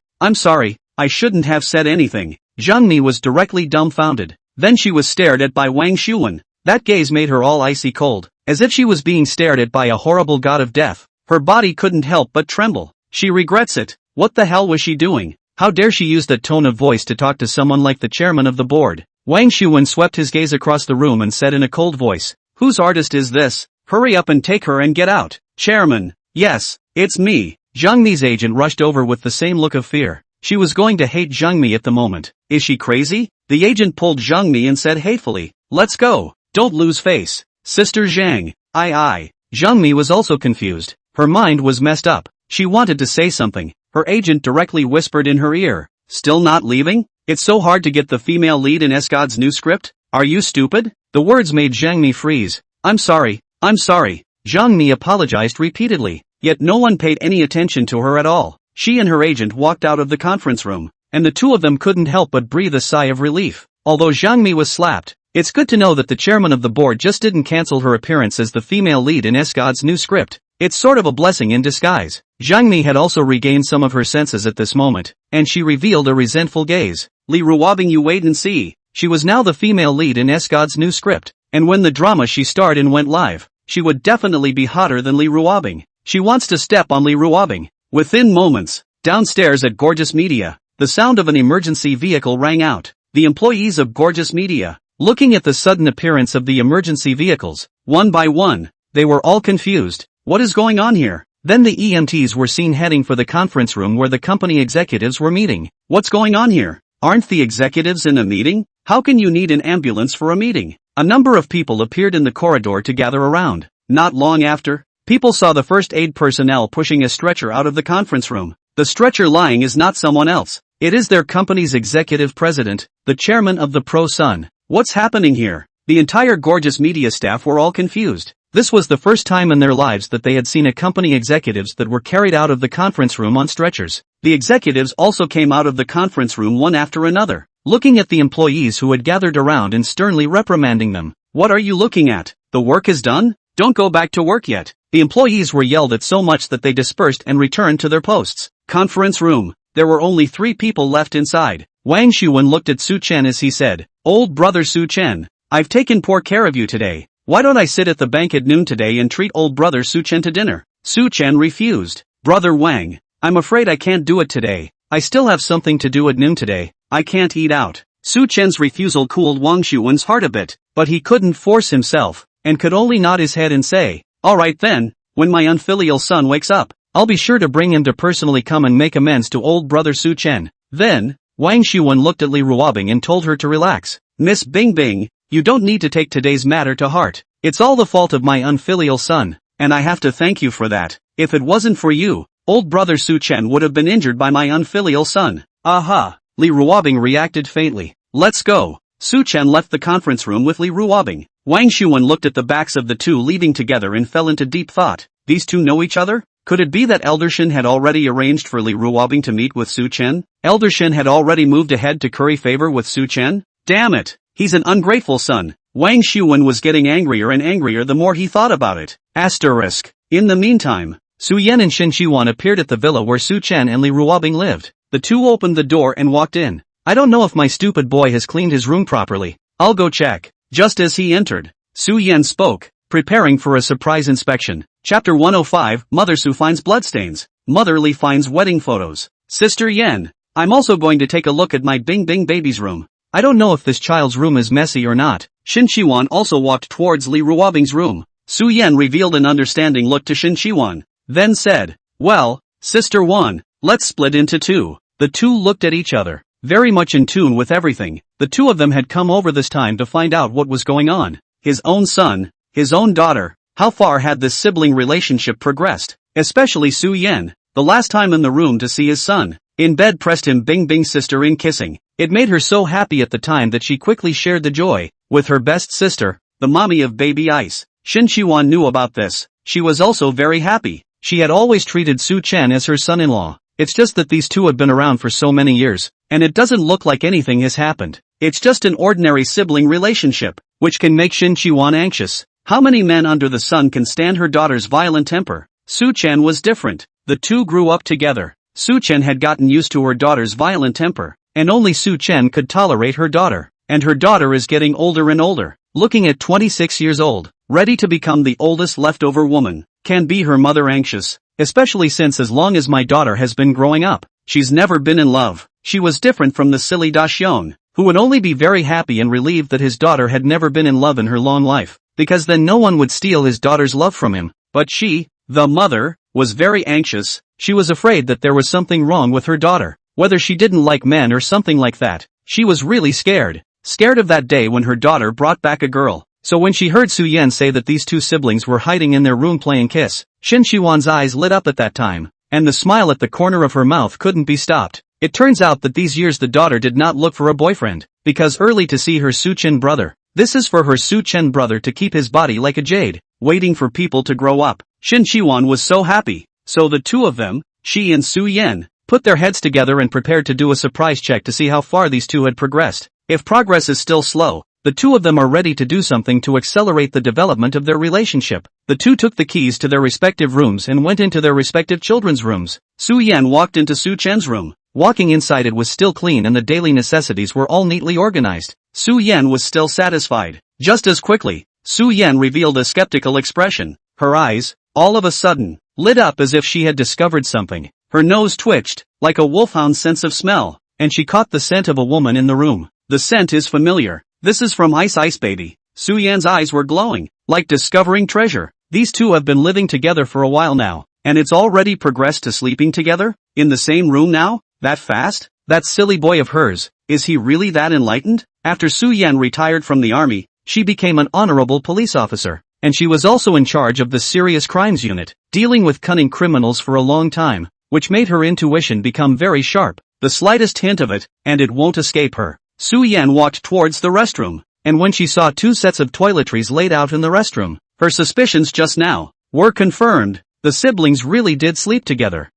S1: I shouldn't have said anything. Zhang Mi was directly dumbfounded. Then she was stared at by Wang Xuwen. That gaze made her all icy cold, as if she was being stared at by a horrible god of death. Her body couldn't help but tremble. She regrets it. What the hell was she doing? How dare she use that tone of voice to talk to someone like the chairman of the board? Wang Xuwen swept his gaze across the room and said in a cold voice, Whose artist is this? Hurry up and take her and get out. Chairman, yes, it's me. Zhang Mi's agent rushed over with the same look of fear. She was going to hate Zhang Mi at the moment. Is she crazy? The agent pulled Zhang Mi and said hatefully, Let's go. Don't lose face. Sister Zhang. Zhang Mi was also confused. Her mind was messed up. She wanted to say something. Her agent directly whispered in her ear, Still not leaving? It's so hard to get the female lead in God's new script? Are you stupid? The words made Zhang Mi freeze. I'm sorry. Zhang Mi apologized repeatedly, yet no one paid any attention to her at all. She and her agent walked out of the conference room, and the two of them couldn't help but breathe a sigh of relief. Although Zhang Mi was slapped, it's good to know that the chairman of the board just didn't cancel her appearance as the female lead in God's new script. It's sort of a blessing in disguise. Zhang Mi had also regained some of her senses at this moment, and she revealed a resentful gaze. Lee Ruobing, you wait and see. She was now the female lead in God's new script, and when the drama she starred in went live, she would definitely be hotter than Lee Ruobing. She wants to step on Lee Ruobing. Within moments, downstairs at Gorgeous Media, the sound of an emergency vehicle rang out. The employees of Gorgeous Media, looking at the sudden appearance of the emergency vehicles, one by one, they were all confused. What is going on here? Then the EMTs were seen heading for the conference room where the company executives were meeting. What's going on here? Aren't the executives in a meeting? How can you need an ambulance for a meeting? A number of people appeared in the corridor to gather around. Not long after, people saw the first aid personnel pushing a stretcher out of the conference room. The stretcher lying is not someone else. It is their company's executive president, the chairman of the Pro Sun. What's happening here? The entire Gorgeous Media staff were all confused. This was the first time in their lives that they had seen a company executives that were carried out of the conference room on stretchers. The executives also came out of the conference room one after another, looking at the employees who had gathered around and sternly reprimanding them. What are you looking at? The work is done? Don't go back to work yet. The employees were yelled at so much that they dispersed and returned to their posts. Conference room. There were only 3 people left inside. Wang Xuwen looked at Su Chen as he said, Old brother Su Chen, I've taken poor care of you today. Why don't I sit at the bank at noon today and treat old brother Su Chen to dinner? Su Chen refused. Brother Wang, I'm afraid I can't do it today. I still have something to do at noon today. I can't eat out. Su Chen's refusal cooled Wang Xuwen's heart a bit, but he couldn't force himself, and could only nod his head and say, Alright then, when my unfilial son wakes up, I'll be sure to bring him to personally come and make amends to old brother Su Chen. Then, Wang Shuwen looked at Li Ruobing and told her to relax. Miss Bing Bing, you don't need to take today's matter to heart. It's all the fault of my unfilial son, and I have to thank you for that. If it wasn't for you, old brother Su Chen would have been injured by my unfilial son. Aha! Li Ruobing reacted faintly. Let's go. Su Chen left the conference room with Li Ruobing. Wang Shuwen looked at the backs of the two leaving together and fell into deep thought. These two know each other? Could it be that Elder Shin had already arranged for Li Ruobing to meet with Su Chen? Elder Shin had already moved ahead to curry favor with Su Chen? Damn it! He's an ungrateful son. Wang Shuwen was getting angrier and angrier the more he thought about it. Asterisk. In the meantime, Su Yan and Shin Shiwan appeared at the villa where Su Chen and Li Ruobing lived. The two opened the door and walked in. I don't know if my stupid boy has cleaned his room properly. I'll go check. Just as he entered, Su Yan spoke, preparing for a surprise inspection. Chapter 105, Mother Su finds bloodstains. Mother Li finds wedding photos. Sister Yan, I'm also going to take a look at my Bing Bing baby's room. I don't know if this child's room is messy or not. Shin Shiwan also walked towards Li Ruobing's room. Su Yan revealed an understanding look to Shin Shiwan, then said, well, Sister Wan, let's split into two. The two looked at each other, very much in tune with everything. The two of them had come over this time to find out what was going on. His own son, his own daughter. How far had this sibling relationship progressed? Especially Su Yan, the last time in the room to see his son. In bed pressed him Bing Bing's sister in kissing. It made her so happy at the time that she quickly shared the joy with her best sister, the mommy of baby Ice. Shin Shiwan knew about this. She was also very happy. She had always treated Su Chen as her son-in-law. It's just that these two have been around for so many years, and it doesn't look like anything has happened. It's just an ordinary sibling relationship, which can make Shin Shiwan anxious. How many men under the sun can stand her daughter's violent temper? Su Chen was different. The two grew up together. Su Chen had gotten used to her daughter's violent temper, and only Su Chen could tolerate her daughter. And her daughter is getting older and older, looking at 26 years old, ready to become the oldest leftover woman. Can be her mother anxious, especially since as long as my daughter has been growing up, she's never been in love. She was different from the silly Daxion, who would only be very happy and relieved that his daughter had never been in love in her long life, because then no one would steal his daughter's love from him. But she, the mother, was very anxious. She was afraid that there was something wrong with her daughter, whether she didn't like men or something like that. She was really scared. Scared of that day when her daughter brought back a girl. So when she heard Su Yan say that these two siblings were hiding in their room playing kiss, Shin Shiwan's eyes lit up at that time, and the smile at the corner of her mouth couldn't be stopped. It turns out that these years the daughter did not look for a boyfriend, because early to see her Su Chen brother. This is for her Su Chen brother to keep his body like a jade, waiting for people to grow up. Shin Shiwan was so happy. So the two of them, she and Su Yan, put their heads together and prepared to do a surprise check to see how far these two had progressed. If progress is still slow, the two of them are ready to do something to accelerate the development of their relationship. The two took the keys to their respective rooms and went into their respective children's rooms. Su Yan walked into Su Chen's room. Walking inside, it was still clean and the daily necessities were all neatly organized. Su Yan was still satisfied. Just as quickly, Su Yan revealed a skeptical expression. Her eyes, all of a sudden, lit up as if she had discovered something. Her nose twitched, like a wolfhound's sense of smell, and she caught the scent of a woman in the room. The scent is familiar. This is from Ice Ice Baby. Su Yan's eyes were glowing, like discovering treasure. These two have been living together for a while now, and it's already progressed to sleeping together? In the same room now? That fast? That silly boy of hers, is he really that enlightened? After Su Yan retired from the army, she became an honorable police officer, and she was also in charge of the serious crimes unit, dealing with cunning criminals for a long time, which made her intuition become very sharp. The slightest hint of it, and it won't escape her. Su Yan walked towards the restroom, and when she saw two sets of toiletries laid out in the restroom, her suspicions just now were confirmed. The siblings really did sleep together.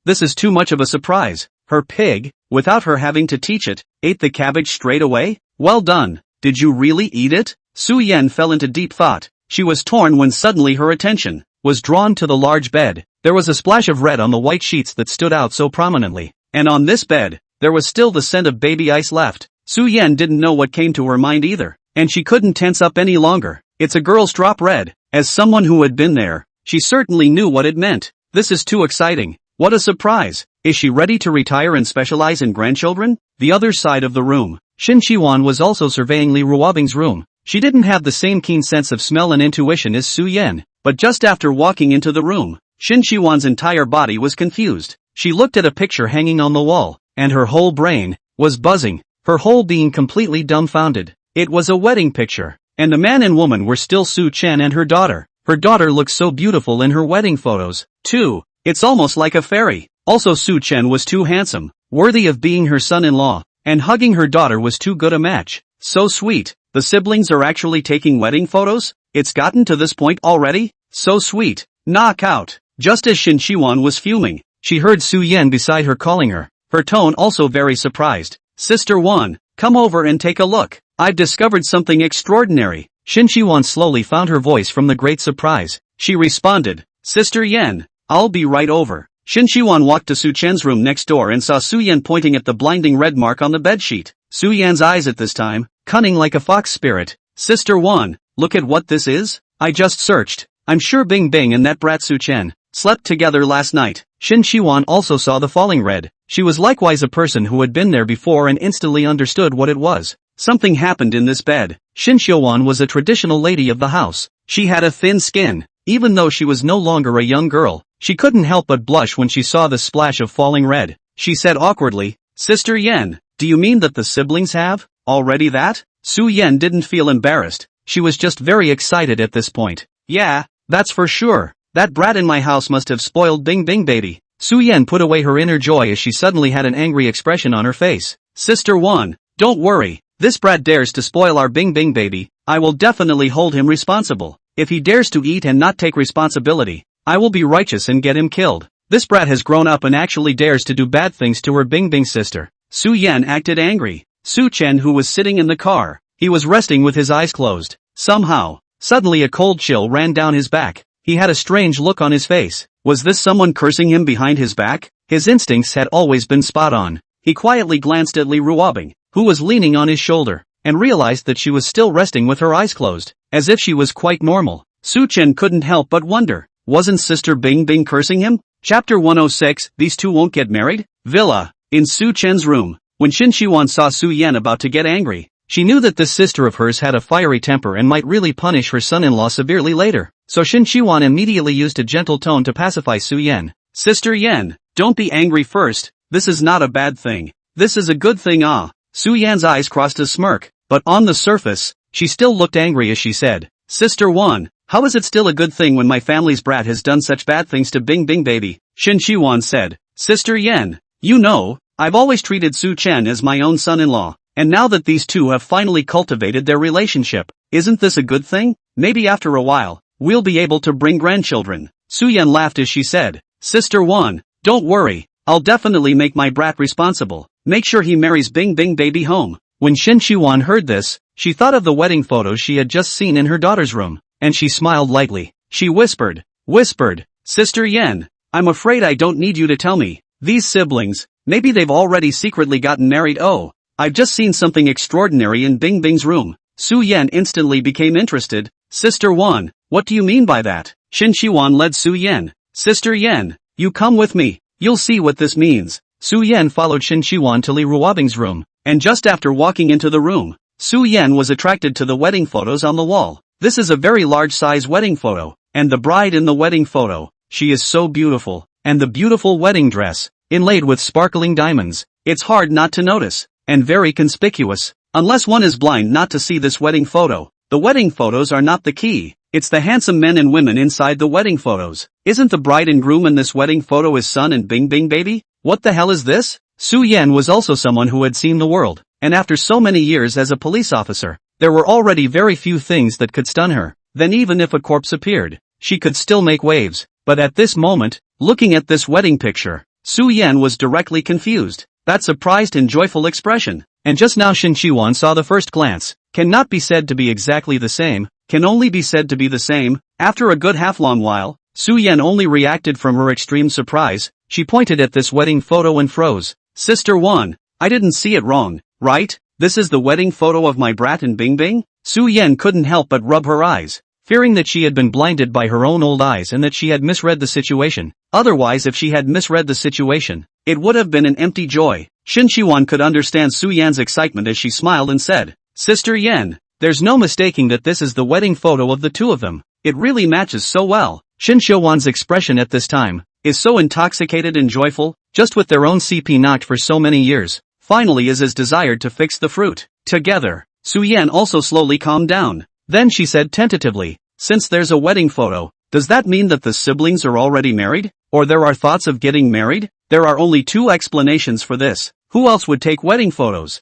S1: This is too much of a surprise. Her pig, without her having to teach it, ate the cabbage straight away? Well done. Did you really eat it? Su Yan fell into deep thought. She was torn when suddenly her attention was drawn to the large bed. There was a splash of red on the white sheets that stood out so prominently, and on this bed, there was still the scent of baby ice left. Su Yan didn't know what came to her mind either, and she couldn't tense up any longer. It's a girl's drop red. As someone who had been there, she certainly knew what it meant. This is too exciting. What a surprise. Is she ready to retire and specialize in grandchildren? The other side of the room. Shin Shiwan was also surveying Li Ruobing's room. She didn't have the same keen sense of smell and intuition as Su Yan, but just after walking into the room, Shin Shiwan's entire body was confused. She looked at a picture hanging on the wall, and her whole brain was buzzing, her whole being completely dumbfounded. It was a wedding picture, and the man and woman were still Su Chen and her daughter. Her daughter looked so beautiful in her wedding photos, too. It's almost like a fairy. Also Su Chen was too handsome, worthy of being her son-in-law, and hugging her daughter was too good a match. So sweet. The siblings are actually taking wedding photos? It's gotten to this point already? So sweet. Knock out. Just as Shin Shiwan was fuming, she heard Su Yan beside her calling her, her tone also very surprised. Sister Wan, come over and take a look. I've discovered something extraordinary. Shin Shiwan slowly found her voice from the great surprise. She responded, Sister Yan, I'll be right over. Shin Shiwan walked to Su Chen's room next door and saw Su Yan pointing at the blinding red mark on the bedsheet. Su Yan's eyes at this time, cunning like a fox spirit. Sister Wan, look at what this is? I just searched. I'm sure Bing Bing and that brat Su Chen slept together last night. Shin Shiwan also saw the falling red. She was likewise a person who had been there before and instantly understood what it was. Something happened in this bed. Shin Shiwan was a traditional lady of the house. She had a thin skin. Even though she was no longer a young girl, she couldn't help but blush when she saw the splash of falling red. She said awkwardly, Sister Yan, do you mean that the siblings have already that? Su Yan didn't feel embarrassed. She was just very excited at this point. Yeah, that's for sure. That brat in my house must have spoiled Bing Bing baby. Su Yan put away her inner joy as she suddenly had an angry expression on her face. Sister Wan, don't worry. This brat dares to spoil our Bing Bing baby. I will definitely hold him responsible. If he dares to eat and not take responsibility, I will be righteous and get him killed. This brat has grown up and actually dares to do bad things to her Bing Bing sister. Su Yan acted angry. Su Chen, who was sitting in the car, he was resting with his eyes closed. Somehow, suddenly a cold chill ran down his back. He had a strange look on his face. Was this someone cursing him behind his back? His instincts had always been spot on. He quietly glanced at Li Ruobing, who was leaning on his shoulder, and realized that she was still resting with her eyes closed, as if she was quite normal. Su Chen couldn't help but wonder, wasn't Sister Bing Bing cursing him? Chapter 106, These two won't get married? Villa. In Su Chen's room, when Shin Shiwan saw Su Yan about to get angry, she knew that this sister of hers had a fiery temper and might really punish her son-in-law severely later. So Shin Shiwan immediately used a gentle tone to pacify Su Yan. Sister Yan, don't be angry first. This is not a bad thing. This is a good thing. Su Yan's eyes crossed a smirk, but on the surface, she still looked angry as she said, Sister Wan, how is it still a good thing when my family's brat has done such bad things to Bing Bing baby? Shin Shiwan said, Sister Yan, you know, I've always treated Su Chen as my own son-in-law, and now that these two have finally cultivated their relationship, isn't this a good thing? Maybe after a while, we'll be able to bring grandchildren. Su Yan laughed as she said, Sister Wan, don't worry, I'll definitely make my brat responsible. Make sure he marries Bing Bing baby home. When Shin Shiwan heard this, she thought of the wedding photos she had just seen in her daughter's room, and she smiled lightly. She whispered, Sister Yan, I'm afraid I don't need you to tell me. These siblings, maybe they've already secretly gotten married. Oh, I've just seen something extraordinary in Bing Bing's room. Su Yan instantly became interested. Sister Wan, what do you mean by that? Shin Shiwan led Su Yan. Sister Yan, you come with me. You'll see what this means. Su Yan followed Shin Shiwan to Li Ruobing's room, and just after walking into the room, Su Yan was attracted to the wedding photos on the wall. This is a very large-size wedding photo, and the bride in the wedding photo, she is so beautiful, and the beautiful wedding dress, inlaid with sparkling diamonds, it's hard not to notice, and very conspicuous, unless one is blind not to see this wedding photo. The wedding photos are not the key, it's the handsome men and women inside the wedding photos. Isn't the bride and groom in this wedding photo his son and Bing Bing baby? What the hell is this? Su Yan was also someone who had seen the world, and after so many years as a police officer, there were already very few things that could stun her. Then even if a corpse appeared, she could still make waves. But at this moment, looking at this wedding picture, Su Yan was directly confused. That surprised and joyful expression, and just now Shin Shiwan saw the first glance, cannot be said to be exactly the same, can only be said to be the same. After a good half-long while, Su Yan only reacted from her extreme surprise. She pointed at this wedding photo and froze. Sister Wan, I didn't see it wrong, right? This is the wedding photo of my brat and Bing Bing? Su Yan couldn't help but rub her eyes, fearing that she had been blinded by her own old eyes and that she had misread the situation. Otherwise, if she had misread the situation, it would have been an empty joy. Shin Shiwan could understand Su Yan's excitement as she smiled and said, Sister Yan, there's no mistaking that this is the wedding photo of the two of them. It really matches so well. Shin Xiuwan's expression at this time is so intoxicated and joyful, just with their own CP knocked for so many years, finally is as desired to fix the fruit. Together, Su Yan also slowly calmed down. Then she said tentatively, since there's a wedding photo, does that mean that the siblings are already married? Or there are thoughts of getting married? There are only two explanations for this. Who else would take wedding photos?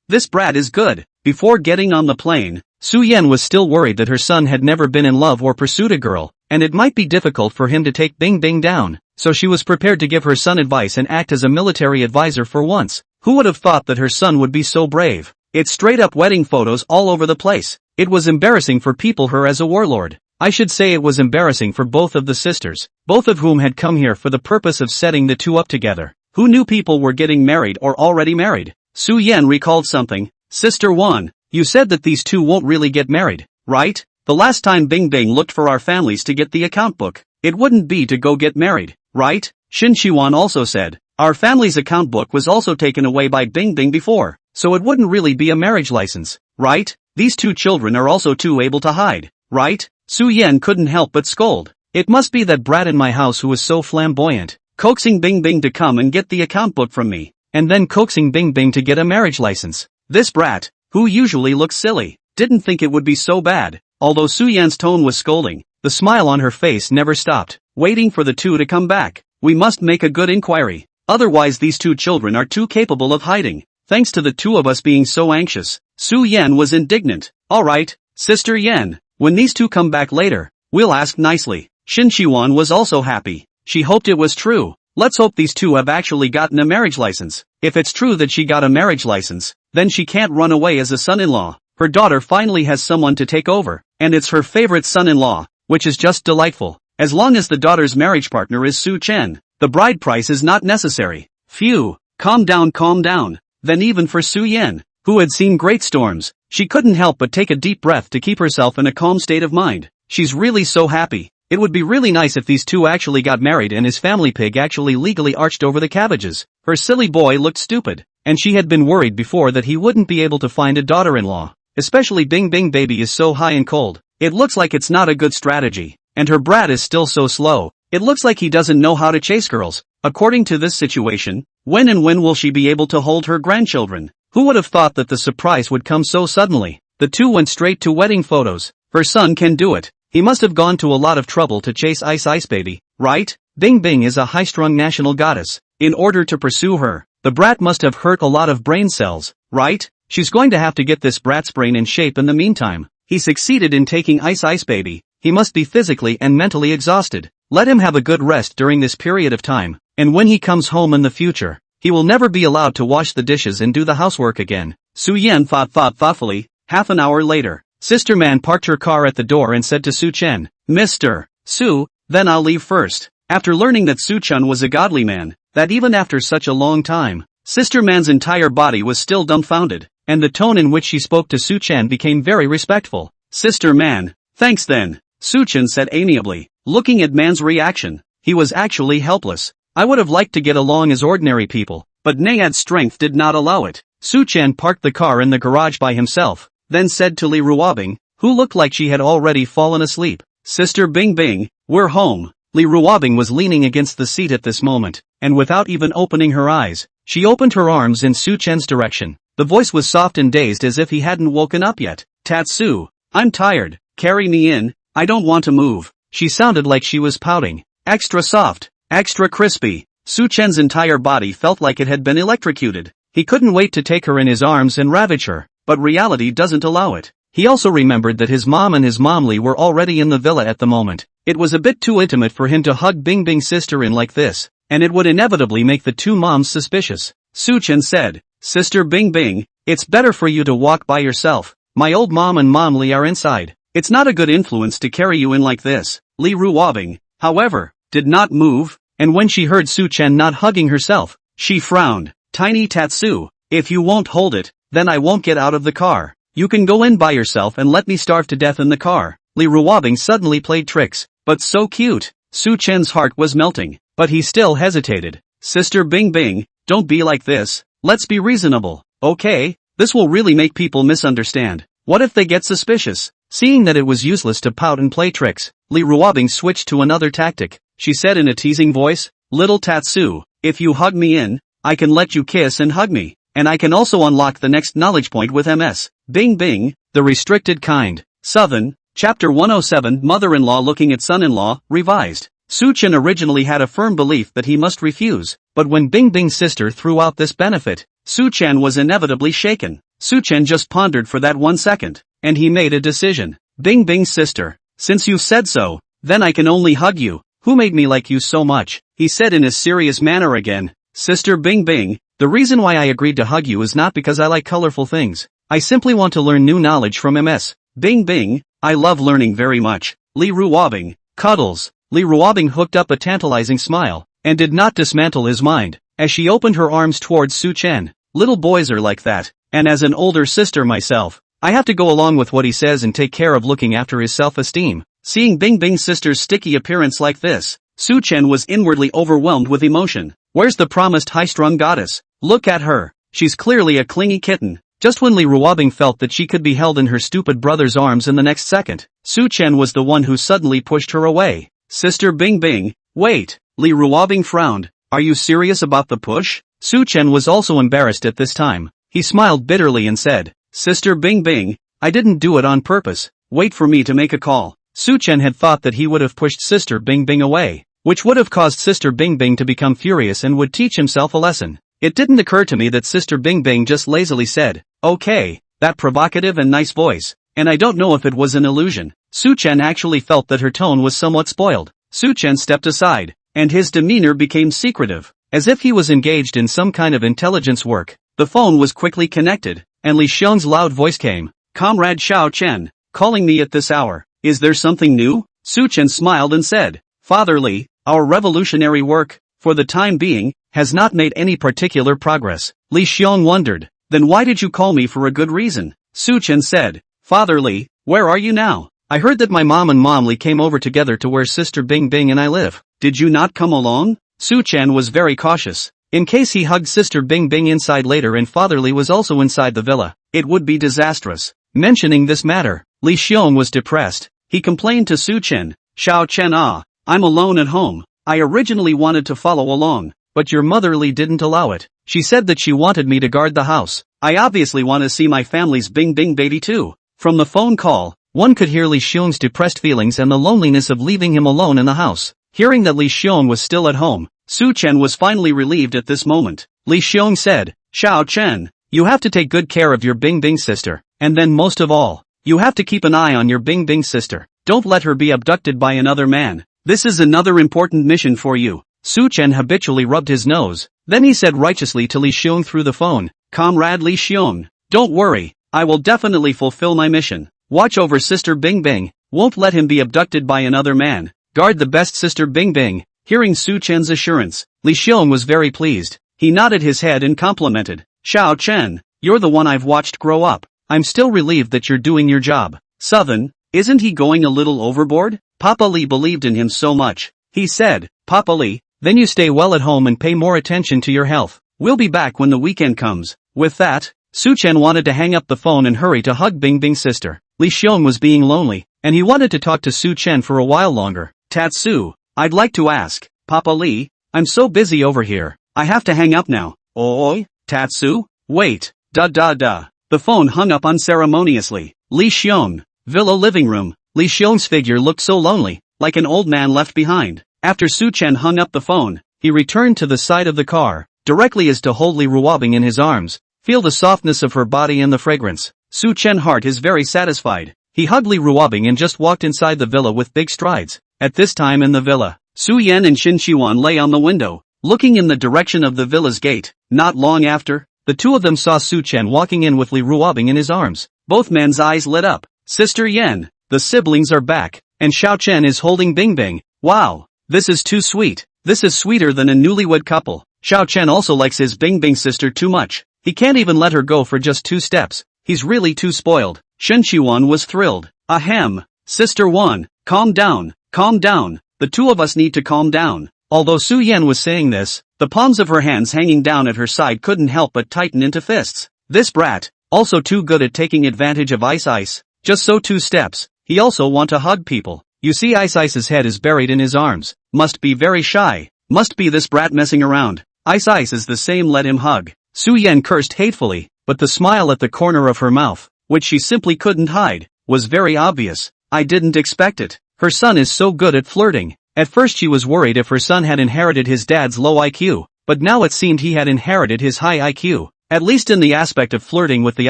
S1: This brat is good. Before getting on the plane, Su Yan was still worried that her son had never been in love or pursued a girl, and it might be difficult for him to take Bing Bing down, so she was prepared to give her son advice and act as a military advisor for once. Who would have thought that her son would be so brave? It's straight up wedding photos all over the place. It was embarrassing for people her as a warlord. I should say it was embarrassing for both of the sisters, both of whom had come here for the purpose of setting the two up together. Who knew people were getting married or already married? Su Yan recalled something. Sister Wan, you said that these two won't really get married, right? The last time Bing Bing looked for our families to get the account book, it wouldn't be to go get married, right? Shin Xiuwan also said, our family's account book was also taken away by Bing Bing before, so it wouldn't really be a marriage license, right? These two children are also too able to hide, right? Su Yan couldn't help but scold. It must be that brat in my house who was so flamboyant, coaxing Bing Bing to come and get the account book from me, and then coaxing Bing Bing to get a marriage license. This brat, who usually looks silly, didn't think it would be so bad. Although Su Yan's tone was scolding, the smile on her face never stopped, waiting for the two to come back. We must make a good inquiry. Otherwise these two children are too capable of hiding. Thanks to the two of us being so anxious, Su Yan was indignant. Alright, Sister Yan, when these two come back later, we'll ask nicely. Shin Xiuwan was also happy. She hoped it was true. Let's hope these two have actually gotten a marriage license. If it's true that she got a marriage license, then she can't run away as a son-in-law. Her daughter finally has someone to take over, and it's her favorite son-in-law, which is just delightful. As long as the daughter's marriage partner is Su Chen, the bride price is not necessary. Phew, calm down. Then even for Su Yan, who had seen great storms, she couldn't help but take a deep breath to keep herself in a calm state of mind. She's really so happy. It would be really nice if these two actually got married and his family pig actually legally arched over the cabbages. Her silly boy looked stupid, and she had been worried before that he wouldn't be able to find a daughter-in-law. Especially Bing Bing baby is so high and cold. It looks like it's not a good strategy. And her brat is still so slow. It looks like he doesn't know how to chase girls. According to this situation, when will she be able to hold her grandchildren? Who would have thought that the surprise would come so suddenly? The two went straight to wedding photos. Her son can do it. He must have gone to a lot of trouble to chase Ice Baby, right? Bing Bing is a high-strung national goddess. In order to pursue her, the brat must have hurt a lot of brain cells, right? She's going to have to get this brat's brain in shape in the meantime. He succeeded in taking Ice Baby. He must be physically and mentally exhausted. Let him have a good rest during this period of time, and when he comes home in the future, he will never be allowed to wash the dishes and do the housework again. Su Yan thought thoughtfully. Half an hour later, Sister Man parked her car at the door and said to Su Chen, Mr. Su, then I'll leave first. After learning that Su Chen was a godly man, that even after such a long time, Sister Man's entire body was still dumbfounded, and the tone in which she spoke to Su Chen became very respectful. Sister Man, thanks then, Su Chen said amiably. Looking at Man's reaction, he was actually helpless. I would have liked to get along as ordinary people, but Nayad's strength did not allow it. Su Chen parked the car in the garage by himself, then said to Li Ruobing, who looked like she had already fallen asleep, Sister Bing Bing, we're home. Li Ruobing was leaning against the seat at this moment, and without even opening her eyes, she opened her arms in Su Chen's direction. The voice was soft and dazed as if he hadn't woken up yet. Tatsu, I'm tired, carry me in, I don't want to move. She sounded like she was pouting. Extra soft, extra crispy. Su Chen's entire body felt like it had been electrocuted. He couldn't wait to take her in his arms and ravage her, but reality doesn't allow it. He also remembered that his mom and his momly were already in the villa at the moment. It was a bit too intimate for him to hug Bing Bing's sister in like this, and it would inevitably make the two moms suspicious. Su Chen said, Sister Bing Bing, it's better for you to walk by yourself. My old mom and momly are inside. It's not a good influence to carry you in like this. Li Ruobing, however, did not move, and when she heard Su Chen not hugging herself, she frowned. Tiny Tatsu, if you won't hold it, then I won't get out of the car. You can go in by yourself and let me starve to death in the car. Li Ruobing suddenly played tricks, but so cute. Su Chen's heart was melting, but he still hesitated. Sister Bing Bing, don't be like this, let's be reasonable, okay? This will really make people misunderstand. What if they get suspicious? Seeing that it was useless to pout and play tricks, Li Ruobing switched to another tactic. She said in a teasing voice, "Little Tatsu, if you hug me in, I can let you kiss and hug me, and I can also unlock the next knowledge point with MS. Bing Bing, the restricted kind." Southern, Chapter 107 Mother-in-law looking at son-in-law, revised. Su-chan originally had a firm belief that he must refuse, but when Bing Bing's sister threw out this benefit, Su-chan was inevitably shaken. Su-chan just pondered for that 1 second, and he made a decision. "Bing Bing's sister, since you said so, then I can only hug you. Who made me like you so much?" he said in a serious manner again. "Sister Bing Bing, the reason why I agreed to hug you is not because I like colorful things. I simply want to learn new knowledge from MS. Bing Bing, I love learning very much." Li Ruobing, cuddles. Li Ruobing hooked up a tantalizing smile, and did not dismantle his mind, as she opened her arms towards Su-chan. "Little boys are like that, and as an older sister myself, I have to go along with what he says and take care of looking after his self-esteem." Seeing Bing Bing's sister's sticky appearance like this, Su-chan was inwardly overwhelmed with emotion. Where's the promised high-strung goddess? Look at her. She's clearly a clingy kitten. Just when Li Ruobing felt that she could be held in her stupid brother's arms in the next second, Su-chan was the one who suddenly pushed her away. "Sister Bing Bing, wait." Li Ruobing frowned. "Are you serious about the push?" Su-chan was also embarrassed at this time. He smiled bitterly and said, "Sister Bing Bing, I didn't do it on purpose. Wait for me to make a call." Su-chan had thought that he would have pushed Sister Bing Bing away, which would have caused Sister Bing Bing to become furious and would teach himself a lesson. It didn't occur to me that Sister Bing Bing just lazily said, "Okay," that provocative and nice voice, and I don't know if it was an illusion. Su-chan actually felt that her tone was somewhat spoiled. Su-chan stepped aside, and his demeanor became secretive, as if he was engaged in some kind of intelligence work. The phone was quickly connected, and Li Xiong's loud voice came. "Comrade Xiao Chen, calling me at this hour. Is there something new?" Su-chan smiled and said, "Father Li, our revolutionary work, for the time being, has not made any particular progress." Li Xiong wondered, "Then why did you call me for a good reason?" Su-chan said, "Father Li, where are you now? I heard that my mom and Mom Li came over together to where Sister Bing Bing and I live. Did you not come along?" Su-chan was very cautious. In case he hugged Sister Bing Bing inside later and Father Li was also inside the villa, it would be disastrous. Mentioning this matter, Li Xiong was depressed. He complained to Su-chan, "Xiao Chen I'm alone at home. I originally wanted to follow along, but your mother Li didn't allow it. She said that she wanted me to guard the house. I obviously want to see my family's Bing Bing baby too." From the phone call, one could hear Li Xiong's depressed feelings and the loneliness of leaving him alone in the house. Hearing that Li Xiong was still at home, Su-chan was finally relieved at this moment. Li Xiong said, "Xiao Chen, you have to take good care of your Bing Bing sister, and then most of all, you have to keep an eye on your Bing Bing sister. Don't let her be abducted by another man. This is another important mission for you." Su-chan habitually rubbed his nose. Then he said righteously to Li Xiong through the phone, "Comrade Li Xiong, don't worry, I will definitely fulfill my mission. Watch over Sister Bing Bing, won't let him be abducted by another man. Guard the best Sister Bing Bing." Hearing Su-chan's assurance, Li Xiong was very pleased. He nodded his head and complimented, "Xiao Chen, you're the one I've watched grow up. I'm still relieved that you're doing your job." Southern, isn't he going a little overboard? Papa Li believed in him so much. He said, "Papa Li, then you stay well at home and pay more attention to your health. We'll be back when the weekend comes." With that, Su-chan wanted to hang up the phone and hurry to hug Bing Bing's sister. Li Xiong was being lonely, and he wanted to talk to Su-chan for a while longer. "Tatsu, I'd like to ask, Papa Li, I'm so busy over here, I have to hang up now." "Oi, Tatsu, wait, The phone hung up unceremoniously. Li Xiong, villa living room. Li Xiong's figure looked so lonely, like an old man left behind. After Su-chan hung up the phone, he returned to the side of the car, directly as to hold Li Ruobing in his arms, feel the softness of her body and the fragrance. Su-chan's heart is very satisfied. He hugged Li Ruobing and just walked inside the villa with big strides. At this time in the villa, Su Yan and Shin Qiwan lay on the window, looking in the direction of the villa's gate. Not long after, the two of them saw Su-chan walking in with Li Ruobing in his arms. Both men's eyes lit up. "Sister Yan, the siblings are back, and Xiao Chen is holding Bing Bing. Wow, this is too sweet. This is sweeter than a newlywed couple." Xiao Chen also likes his Bing Bing sister too much. He can't even let her go for just 2 steps. He's really too spoiled. Shin Qiwan was thrilled. "Ahem, Sister Wan, calm down, calm down. The two of us need to calm down." Although Su Yan was saying this, the palms of her hands hanging down at her side couldn't help but tighten into fists. This brat, also too good at taking advantage of ice. Just so 2 steps. He also want to hug people. You see Ice's head is buried in his arms. Must be very shy. Must be this brat messing around. Ice is the same, let him hug. Su-yen cursed hatefully, but the smile at the corner of her mouth, which she simply couldn't hide, was very obvious. I didn't expect it. Her son is so good at flirting. At first she was worried if her son had inherited his dad's low IQ, but now it seemed he had inherited his high IQ. At least in the aspect of flirting with the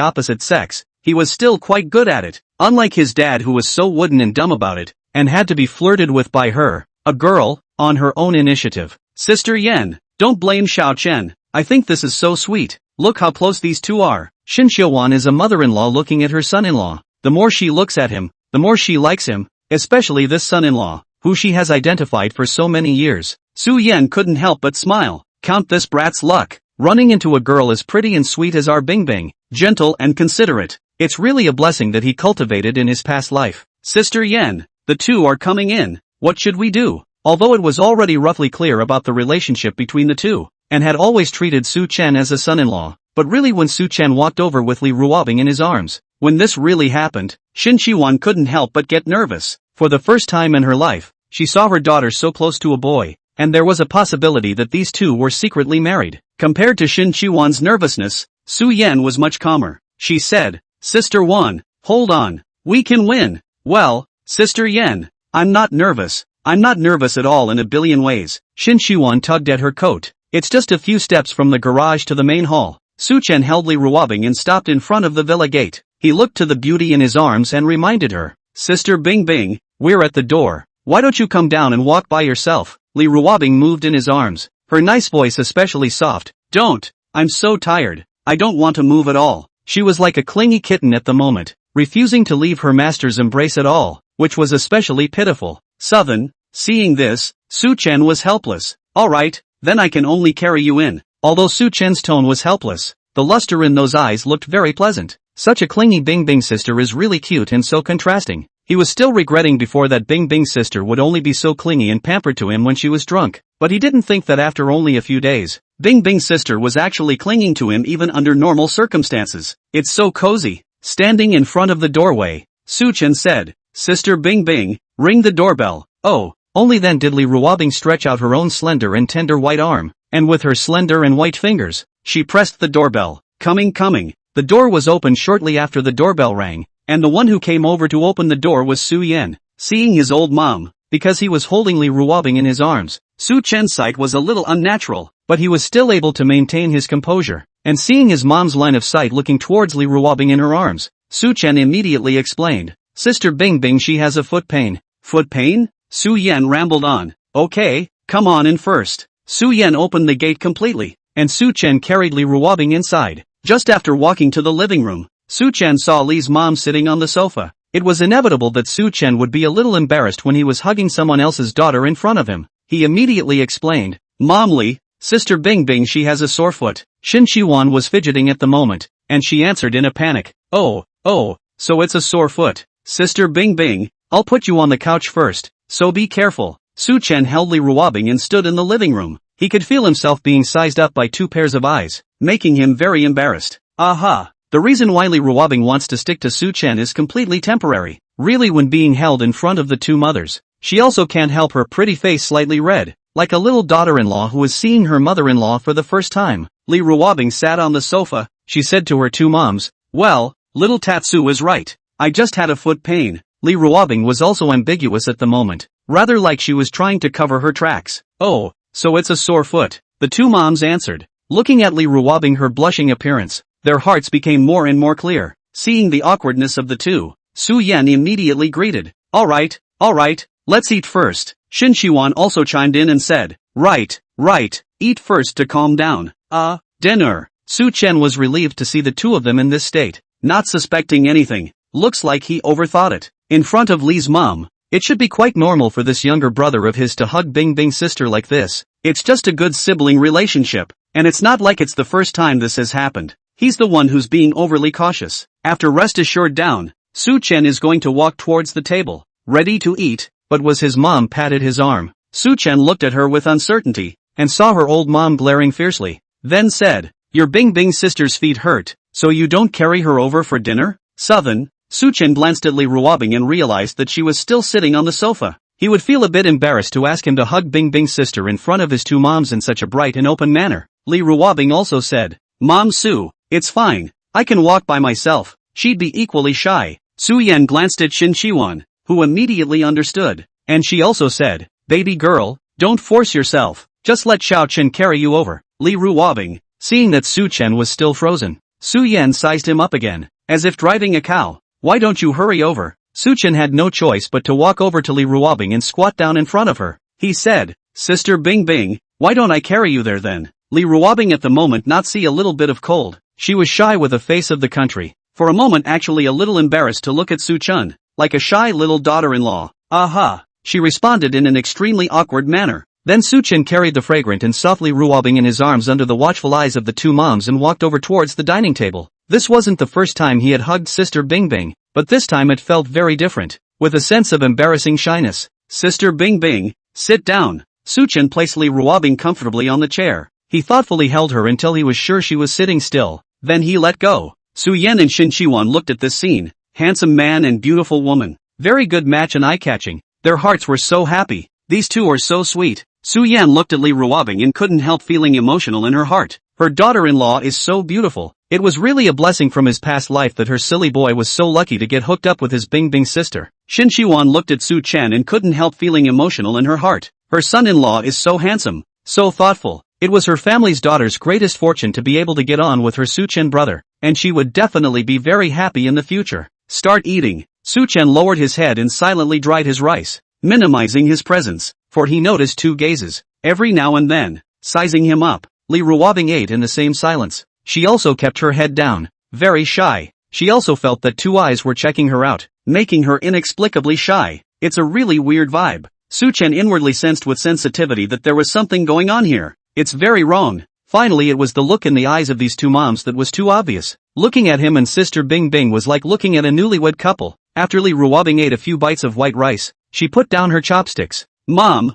S1: opposite sex, he was still quite good at it, unlike his dad who was so wooden and dumb about it, and had to be flirted with by her, a girl, on her own initiative. Sister Yen, don't blame Xiao Chen. I think this is so sweet. Look how close these two are. Shin Xiaowan is a mother-in-law looking at her son-in-law. The more she looks at him, the more she likes him, especially this son-in-law, who she has identified for so many years. Su Yen couldn't help but smile. Count this brat's luck. Running into a girl as pretty and sweet as our Bingbing, gentle and considerate. It's really a blessing that he cultivated in his past life. Sister Yen, the two are coming in. What should we do? Although it was already roughly clear about the relationship between the two, and had always treated Su Chen as a son-in-law, but really when Su Chen walked over with Li Ruobing in his arms, when this really happened, Shin Shiwan couldn't help but get nervous. For the first time in her life, she saw her daughter so close to a boy, and there was a possibility that these two were secretly married. Compared to Shin Shiwan's nervousness, Su Yen was much calmer. She said, Sister Wan, hold on. We can win. Well, Sister Yen, I'm not nervous. I'm not nervous at all in a billion ways. Shin Shiwan tugged at her coat. It's just a few steps from the garage to the main hall. Su Chen held Li Ruobing and stopped in front of the villa gate. He looked to the beauty in his arms and reminded her, Sister Bingbing, we're at the door. Why don't you come down and walk by yourself? Li Ruobing moved in his arms, her nice voice especially soft. Don't. I'm so tired. I don't want to move at all. She was like a clingy kitten at the moment, refusing to leave her master's embrace at all, which was especially pitiful. Seeing this, Su Chen was helpless. Alright, then I can only carry you in. Although Su Chen's tone was helpless, the luster in those eyes looked very pleasant. Such a clingy Bingbing sister is really cute and so contrasting. He was still regretting before that Bingbing sister would only be so clingy and pampered to him when she was drunk, but he didn't think that after only a few days, Bingbing's sister was actually clinging to him even under normal circumstances. It's so cozy. Standing in front of the doorway, Su Chen said, Sister Bingbing, ring the doorbell. Oh, only then did Li Ruobing stretch out her own slender and tender white arm, and with her slender and white fingers, she pressed the doorbell. Coming. The door was opened shortly after the doorbell rang, and the one who came over to open the door was Su Yen. Seeing his old mom, because he was holding Li Ruobing in his arms, Su Chen's sight was a little unnatural, but he was still able to maintain his composure, and seeing his mom's line of sight looking towards Li Ruobing in her arms, Su Chen immediately explained, Sister Bingbing, she has a foot pain. Foot pain? Su Yen rambled on. Okay, come on in first. Su Yen opened the gate completely, and Su Chen carried Li Ruobing inside. Just after walking to the living room, Su Chen saw Li's mom sitting on the sofa. It was inevitable that Su Chen would be a little embarrassed when he was hugging someone else's daughter in front of him. He immediately explained, Mom Li, Sister Bingbing, she has a sore foot. Shin Shiwan was fidgeting at the moment, and she answered in a panic. Oh, so it's a sore foot. Sister Bingbing, I'll put you on the couch first, so be careful. Su Chen held Li Ruobing and stood in the living room. He could feel himself being sized up by 2 pairs of eyes, making him very embarrassed. Aha! The reason why Li Ruobing wants to stick to Su Chen is completely temporary. Really, when being held in front of the 2 mothers, she also can't help her pretty face slightly red, like a little daughter-in-law who is seeing her mother-in-law for the first time. Li Ruobing sat on the sofa. She said to her 2 moms, well, little Tatsu is right. I just had a foot pain. Li Ruobing was also ambiguous at the moment, rather like she was trying to cover her tracks. Oh, so it's a sore foot. The 2 moms answered. Looking at Li Ruobing, her blushing appearance, their hearts became more and more clear. Seeing the awkwardness of the 2, Su Yen immediately greeted. Alright, let's eat first. Shin Shiwan also chimed in and said, Right, eat first to calm down. Dinner. Su Chen was relieved to see the 2 of them in this state, not suspecting anything. Looks like he overthought it. In front of Li's mom, it should be quite normal for this younger brother of his to hug Bingbing's sister like this. It's just a good sibling relationship, and it's not like it's the first time this has happened. He's the one who's being overly cautious. After rest assured down, Su Chen is going to walk towards the table, ready to eat, but was his mom patted his arm. Su Chen looked at her with uncertainty, and saw her old mom glaring fiercely, then said, Your Bingbing sister's feet hurt, so you don't carry her over for dinner? Su-chen glanced at Li Ruobing and realized that she was still sitting on the sofa. He would feel a bit embarrassed to ask him to hug Bingbing's sister in front of his two moms in such a bright and open manner. Li Ruobing also said, "Mom Su, it's fine. I can walk by myself." She'd be equally shy. Su Yan glanced at Shin Shiwan, who immediately understood. And she also said, "Baby girl, don't force yourself. Just let Xiao Chen carry you over." Li Ruobing, seeing that Su Chen was still frozen, Su Yan sized him up again, as if driving a cow. "Why don't you hurry over?" Su Chen had no choice but to walk over to Li Ruobing and squat down in front of her. He said, "Sister Bingbing, why don't I carry you there then?" Li Ruobing at the moment not see a little bit of cold. She was shy with a face of the country. For a moment actually a little embarrassed to look at Su Chen, like a shy little daughter-in-law. "Aha," she responded in an extremely awkward manner. Then Su Chen carried the fragrant and softly Ruobing in his arms under the watchful eyes of the two moms and walked over towards the dining table. This wasn't the first time he had hugged Sister Bingbing, but this time it felt very different, with a sense of embarrassing shyness. "Sister Bingbing, sit down." Su Chen placed Li Ruobing comfortably on the chair. He thoughtfully held her until he was sure she was sitting still, then he let go. Su Yan and Shin Shiwan looked at this scene. Handsome man and beautiful woman. Very good match and eye-catching. Their hearts were so happy. These two are so sweet. Su Yan looked at Li Ruobing and couldn't help feeling emotional in her heart. Her daughter-in-law is so beautiful. It was really a blessing from his past life that her silly boy was so lucky to get hooked up with his Bingbing sister. Shin Shiwan looked at Su Chen and couldn't help feeling emotional in her heart. Her son-in-law is so handsome, so thoughtful. It was her family's daughter's greatest fortune to be able to get on with her Su Chen brother, and she would definitely be very happy in the future. "Start eating." Su Chen lowered his head and silently dried his rice, minimizing his presence, for he noticed two gazes, every now and then, sizing him up. Li Ruobing ate in the same silence. She also kept her head down, very shy. She also felt that two eyes were checking her out, making her inexplicably shy. It's a really weird vibe. Su Chen inwardly sensed with sensitivity that there was something going on here. It's very wrong. Finally it was the look in the eyes of these two moms that was too obvious. Looking at him and Sister Bingbing was like looking at a newlywed couple. After Li Ruobing ate a few bites of white rice, she put down her chopsticks. Mom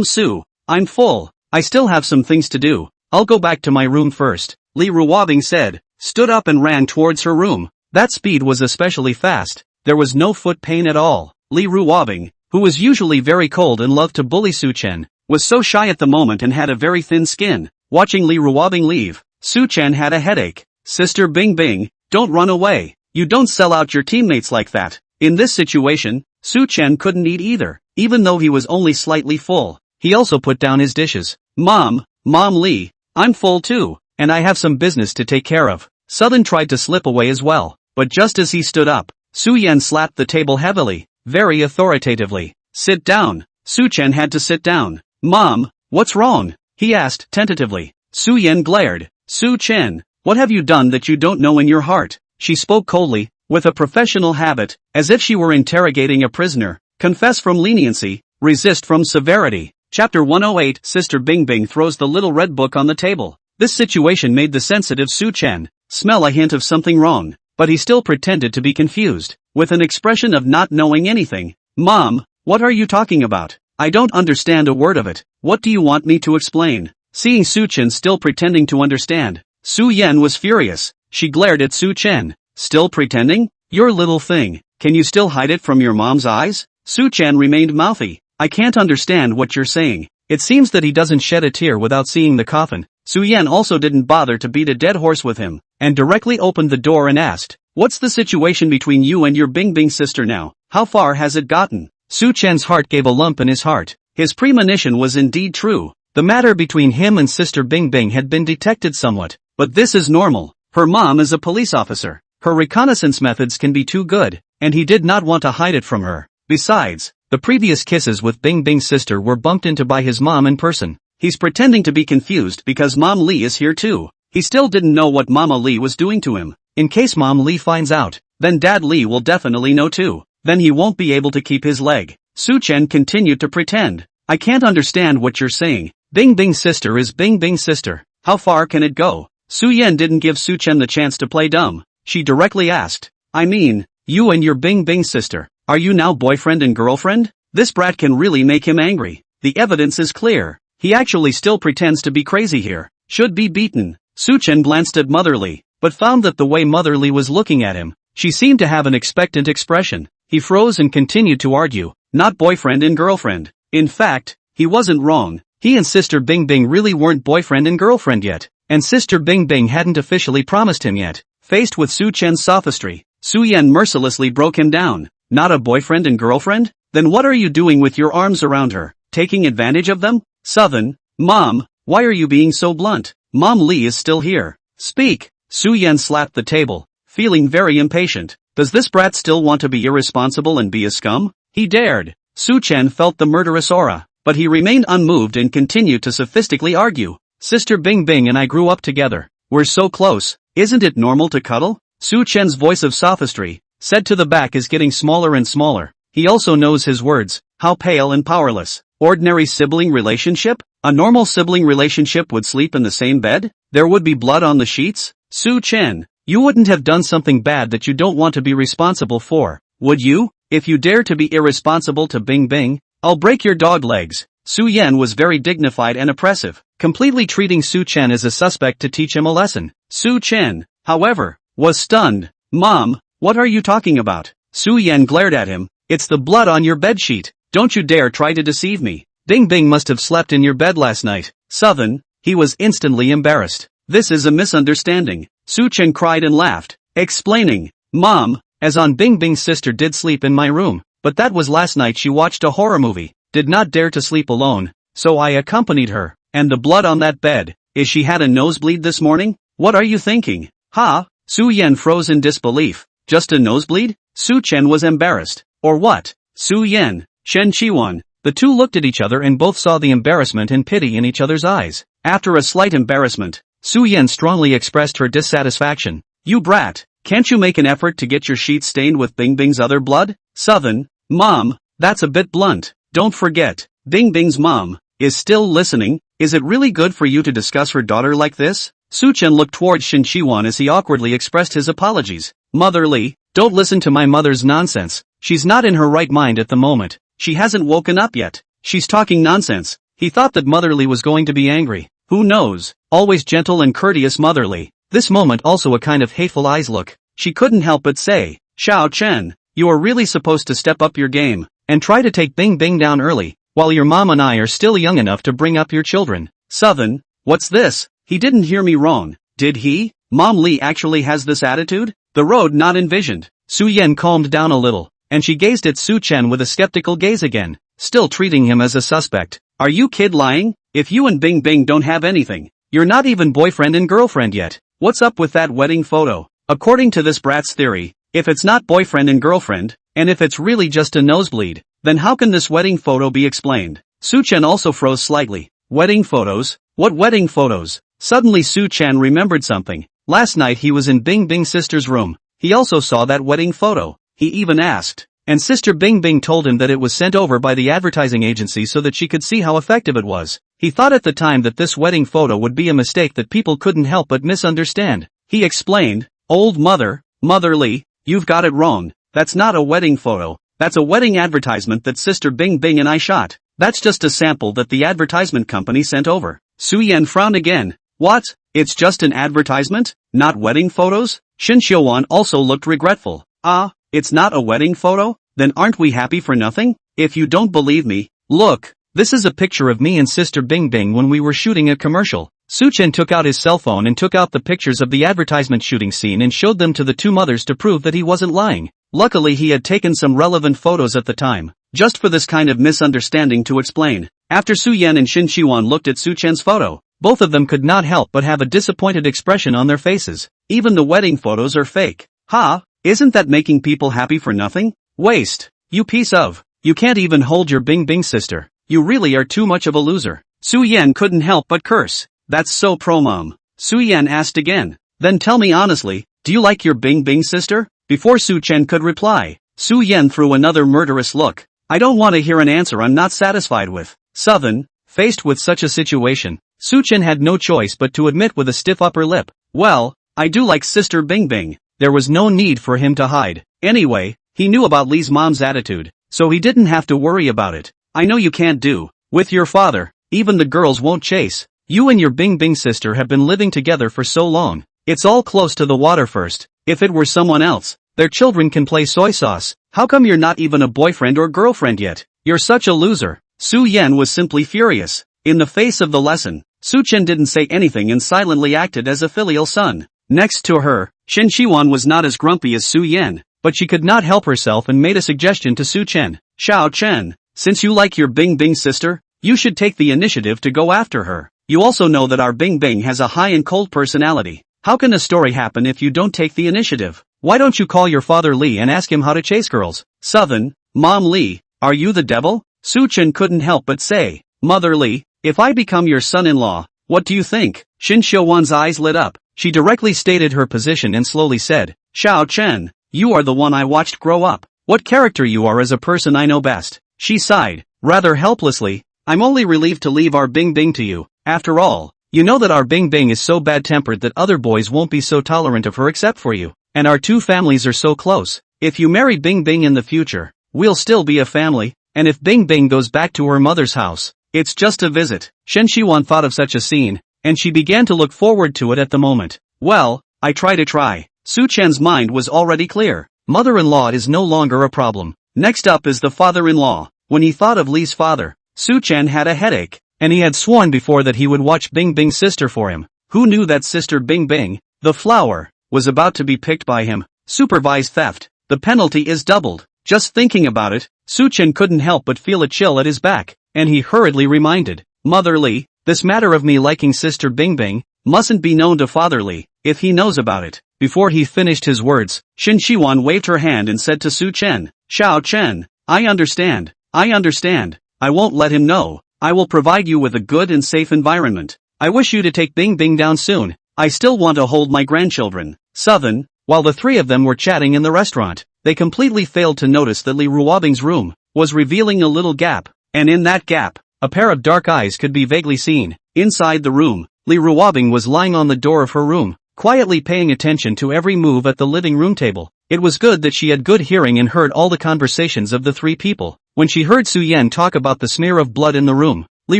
S1: Su, I'm full. I still have some things to do. I'll go back to my room first," Li Ruobing said, stood up and ran towards her room. That speed was especially fast. There was no foot pain at all. Li Ruobing, who was usually very cold and loved to bully Su Chen, was so shy at the moment and had a very thin skin. Watching Li Ruobing leave, Su Chen had a headache. "Sister Bingbing, don't run away. You don't sell out your teammates like that." In this situation, Su Chen couldn't eat either, even though he was only slightly full. He also put down his dishes. Mom Li, I'm full too, and I have some business to take care of." Southern tried to slip away as well, but just as he stood up, Su Yan slapped the table heavily, very authoritatively. "Sit down." Su Chen had to sit down. "Mom, what's wrong?" he asked tentatively. Su Yan glared. "Su Chen, what have you done that you don't know in your heart?" She spoke coldly, with a professional habit, as if she were interrogating a prisoner. "Confess from leniency, resist from severity." Chapter 108. Sister Bingbing throws the little red book on the table. This situation made the sensitive Su Chen smell a hint of something wrong, but he still pretended to be confused, with an expression of not knowing anything. "Mom, what are you talking about? I don't understand a word of it. What do you want me to explain?" Seeing Su Chen still pretending to understand, Su Yan was furious. She glared at Su Chen. "Still pretending? Your little thing. Can you still hide it from your mom's eyes?" Su Chen remained mouthy. "I can't understand what you're saying." It seems that he doesn't shed a tear without seeing the coffin. Su Yan also didn't bother to beat a dead horse with him, and directly opened the door and asked, "What's the situation between you and your Bingbing sister now? How far has it gotten?" Su Chen's heart gave a lump in his heart. His premonition was indeed true. The matter between him and Sister Bingbing had been detected somewhat, but this is normal. Her mom is a police officer. Her reconnaissance methods can be too good, and he did not want to hide it from her. Besides, the previous kisses with Bingbing's sister were bumped into by his mom in person. He's pretending to be confused because Mom Li is here too. He still didn't know what Mama Li was doing to him. In case Mom Li finds out, then Dad Li will definitely know too. Then he won't be able to keep his leg. Su Chen continued to pretend. "I can't understand what you're saying. Bingbing's sister is Bingbing's sister. How far can it go?" Su Yan didn't give Su Chen the chance to play dumb. She directly asked, "I mean, you and your Bingbing sister, are you now boyfriend and girlfriend?" This brat can really make him angry. The evidence is clear. He actually still pretends to be crazy here. Should be beaten. Su Chen glanced at Mother Li, but found that the way Mother Li was looking at him, She seemed to have an expectant expression. He froze and continued to argue, not boyfriend and girlfriend. In fact, he wasn't wrong. He and Sister Bing Bing really weren't boyfriend and girlfriend yet, and Sister Bing Bing hadn't officially promised him yet. Faced with Su Chen's sophistry, Su Yan mercilessly broke him down. Not a boyfriend and girlfriend? Then what are you doing with your arms around her? Taking advantage of them? Southern, Mom, why are you being so blunt? Mom Lee is still here. Speak. Su Yan slapped the table, feeling very impatient. Does this brat still want to be irresponsible and be a scum? He dared. Su Chen felt the murderous aura, but he remained unmoved and continued to sophistically argue. Sister Bing Bing and I grew up together. We're so close. Isn't it normal to cuddle? Su Chen's voice of sophistry, said to the back, is getting smaller and smaller. He also knows his words. How pale and powerless. Ordinary sibling relationship? A normal sibling relationship would sleep in the same bed? There would be blood on the sheets? Su Chen, you wouldn't have done something bad that you don't want to be responsible for, would you? If you dare to be irresponsible to Bing Bing, I'll break your dog legs. Su Yan was very dignified and oppressive, completely treating Su Chen as a suspect to teach him a lesson. Su Chen, however, was stunned. Mom, what are you talking about? Su Yan glared at him. It's the blood on your bedsheet. Don't you dare try to deceive me. Bing Bing must have slept in your bed last night. Southern, he was instantly embarrassed. This is a misunderstanding. Su Chen cried and laughed, explaining, Mom, as on Bing Bing's sister did sleep in my room, but that was last night. She watched a horror movie, did not dare to sleep alone, so I accompanied her. And the blood on that bed, is she had a nosebleed this morning? What are you thinking? Ha? Su Yan froze in disbelief. Just a nosebleed? Su Chen was embarrassed. Or what? Su Yan, Shen Chiwan. The two looked at each other and both saw the embarrassment and pity in each other's eyes. After a slight embarrassment, Su Yan strongly expressed her dissatisfaction. You brat, can't you make an effort to get your sheets stained with Bing Bing's other blood? Southern, Mom, that's a bit blunt. Don't forget, Bing Bing's mom is still listening. Is it really good for you to discuss her daughter like this? Su Chen looked towards Shin Chiwan as he awkwardly expressed his apologies. Motherly, don't listen to my mother's nonsense. She's not in her right mind at the moment. She hasn't woken up yet. She's talking nonsense. He thought that Motherly was going to be angry. Who knows? Always gentle and courteous Motherly. This moment also a kind of hateful eyes look. She couldn't help but say, Xiao Chen, you are really supposed to step up your game, and try to take Bing Bing down early, while your mom and I are still young enough to bring up your children. Southern, what's this? He didn't hear me wrong, did he? Mom Lee actually has this attitude? The road not envisioned. Su Yan calmed down a little, and she gazed at Su Chen with a skeptical gaze again, still treating him as a suspect. Are you kid lying? If you and Bing Bing don't have anything, you're not even boyfriend and girlfriend yet. What's up with that wedding photo? According to this brat's theory, if it's not boyfriend and girlfriend, and if it's really just a nosebleed, then how can this wedding photo be explained? Su Chen also froze slightly. Wedding photos? What wedding photos? Suddenly Su Chen remembered something. Last night he was in Bing Bing's sister's room. He also saw that wedding photo. He even asked, and Sister Bing Bing told him that it was sent over by the advertising agency so that she could see how effective it was. He thought at the time that this wedding photo would be a mistake that people couldn't help but misunderstand. He explained, Old mother, Motherly, you've got it wrong. That's not a wedding photo. That's a wedding advertisement that Sister Bing Bing and I shot. That's just a sample that the advertisement company sent over. Su Yan frowned again. What? It's just an advertisement? Not wedding photos? Shin Xiuan also looked regretful. Ah, it's not a wedding photo? Then aren't we happy for nothing? If you don't believe me, look. This is a picture of me and Sister Bing Bing when we were shooting a commercial. Su Chen took out his cell phone and took out the pictures of the advertisement shooting scene and showed them to the two mothers to prove that he wasn't lying. Luckily he had taken some relevant photos at the time, just for this kind of misunderstanding to explain. After Su Yan and Shin Qiwan looked at Su Chen's photo, both of them could not help but have a disappointed expression on their faces. Even the wedding photos are fake. Ha? Isn't that making people happy for nothing? Waste. You piece of. You can't even hold your Bing Bing sister. You really are too much of a loser. Su Yan couldn't help but curse. That's so pro-mom. Su Yan asked again. Then tell me honestly, do you like your Bing Bing sister? Before Su Chen could reply, Su Yan threw another murderous look. I don't want to hear an answer I'm not satisfied with. Southern, faced with such a situation, Su Chen had no choice but to admit with a stiff upper lip. Well, I do like Sister Bing Bing. There was no need for him to hide. Anyway, he knew about Lee's mom's attitude, so he didn't have to worry about it. I know you can't do with your father. Even the girls won't chase. You and your Bing Bing sister have been living together for so long. It's all close to the water first. If it were someone else, Their children can play soy sauce. How come you're not even a boyfriend or girlfriend yet? You're such a loser. Su Yan was simply furious. In the face of the lesson, Su Chen didn't say anything and silently acted as a filial son. Next to her, Shen Shiwan was not as grumpy as Su Yan, but she could not help herself and made a suggestion to Su Chen. Xiao Chen, since you like your Bing Bing sister, you should take the initiative to go after her. You also know that our Bing Bing has a high and cold personality. How can a story happen if you don't take the initiative? Why don't you call your father Li and ask him how to chase girls? 7. Mom Li, are you the devil? Su Chen couldn't help but say, Mother Li, if I become your son-in-law, what do you think? Shin Xiuwan's eyes lit up. She directly stated her position and slowly said, Xiao Chen, you are the one I watched grow up. What character you are as a person I know best. She sighed, rather helplessly. I'm only relieved to leave our Bing Bing to you. After all, you know that our Bing Bing is so bad-tempered that other boys won't be so tolerant of her except for you. And our two families are so close. If you marry Bing Bing in the future, we'll still be a family. And if Bing Bing goes back to her mother's house, it's just a visit. Shen Shiwan thought of such a scene, and she began to look forward to it at the moment. Well, I try. Su Chen's mind was already clear. Mother-in-law is no longer a problem. Next up is the father-in-law. When he thought of Li's father, Su Chen had a headache, and he had sworn before that he would watch Bing Bing's sister for him. Who knew that sister Bing Bing, the flower, was about to be picked by him? Supervised theft. The penalty is doubled. Just thinking about it, Su Chen couldn't help but feel a chill at his back, and he hurriedly reminded, Mother Li, this matter of me liking sister Bing Bing, mustn't be known to Father Li, if he knows about it. Before he finished his words, Shin Shiwan waved her hand and said to Su Chen, Xiao Chen, I understand. I won't let him know. I will provide you with a good and safe environment. I wish you to take Bing Bing down soon. I still want to hold my grandchildren. 7. While the three of them were chatting in the restaurant, they completely failed to notice that Li Ruobing's room was revealing a little gap, and in that gap, a pair of dark eyes could be vaguely seen. Inside the room, Li Ruobing was lying on the door of her room, quietly paying attention to every move at the living room table. It was good that she had good hearing and heard all the conversations of the three people. When she heard Su Yan talk about the smear of blood in the room, Li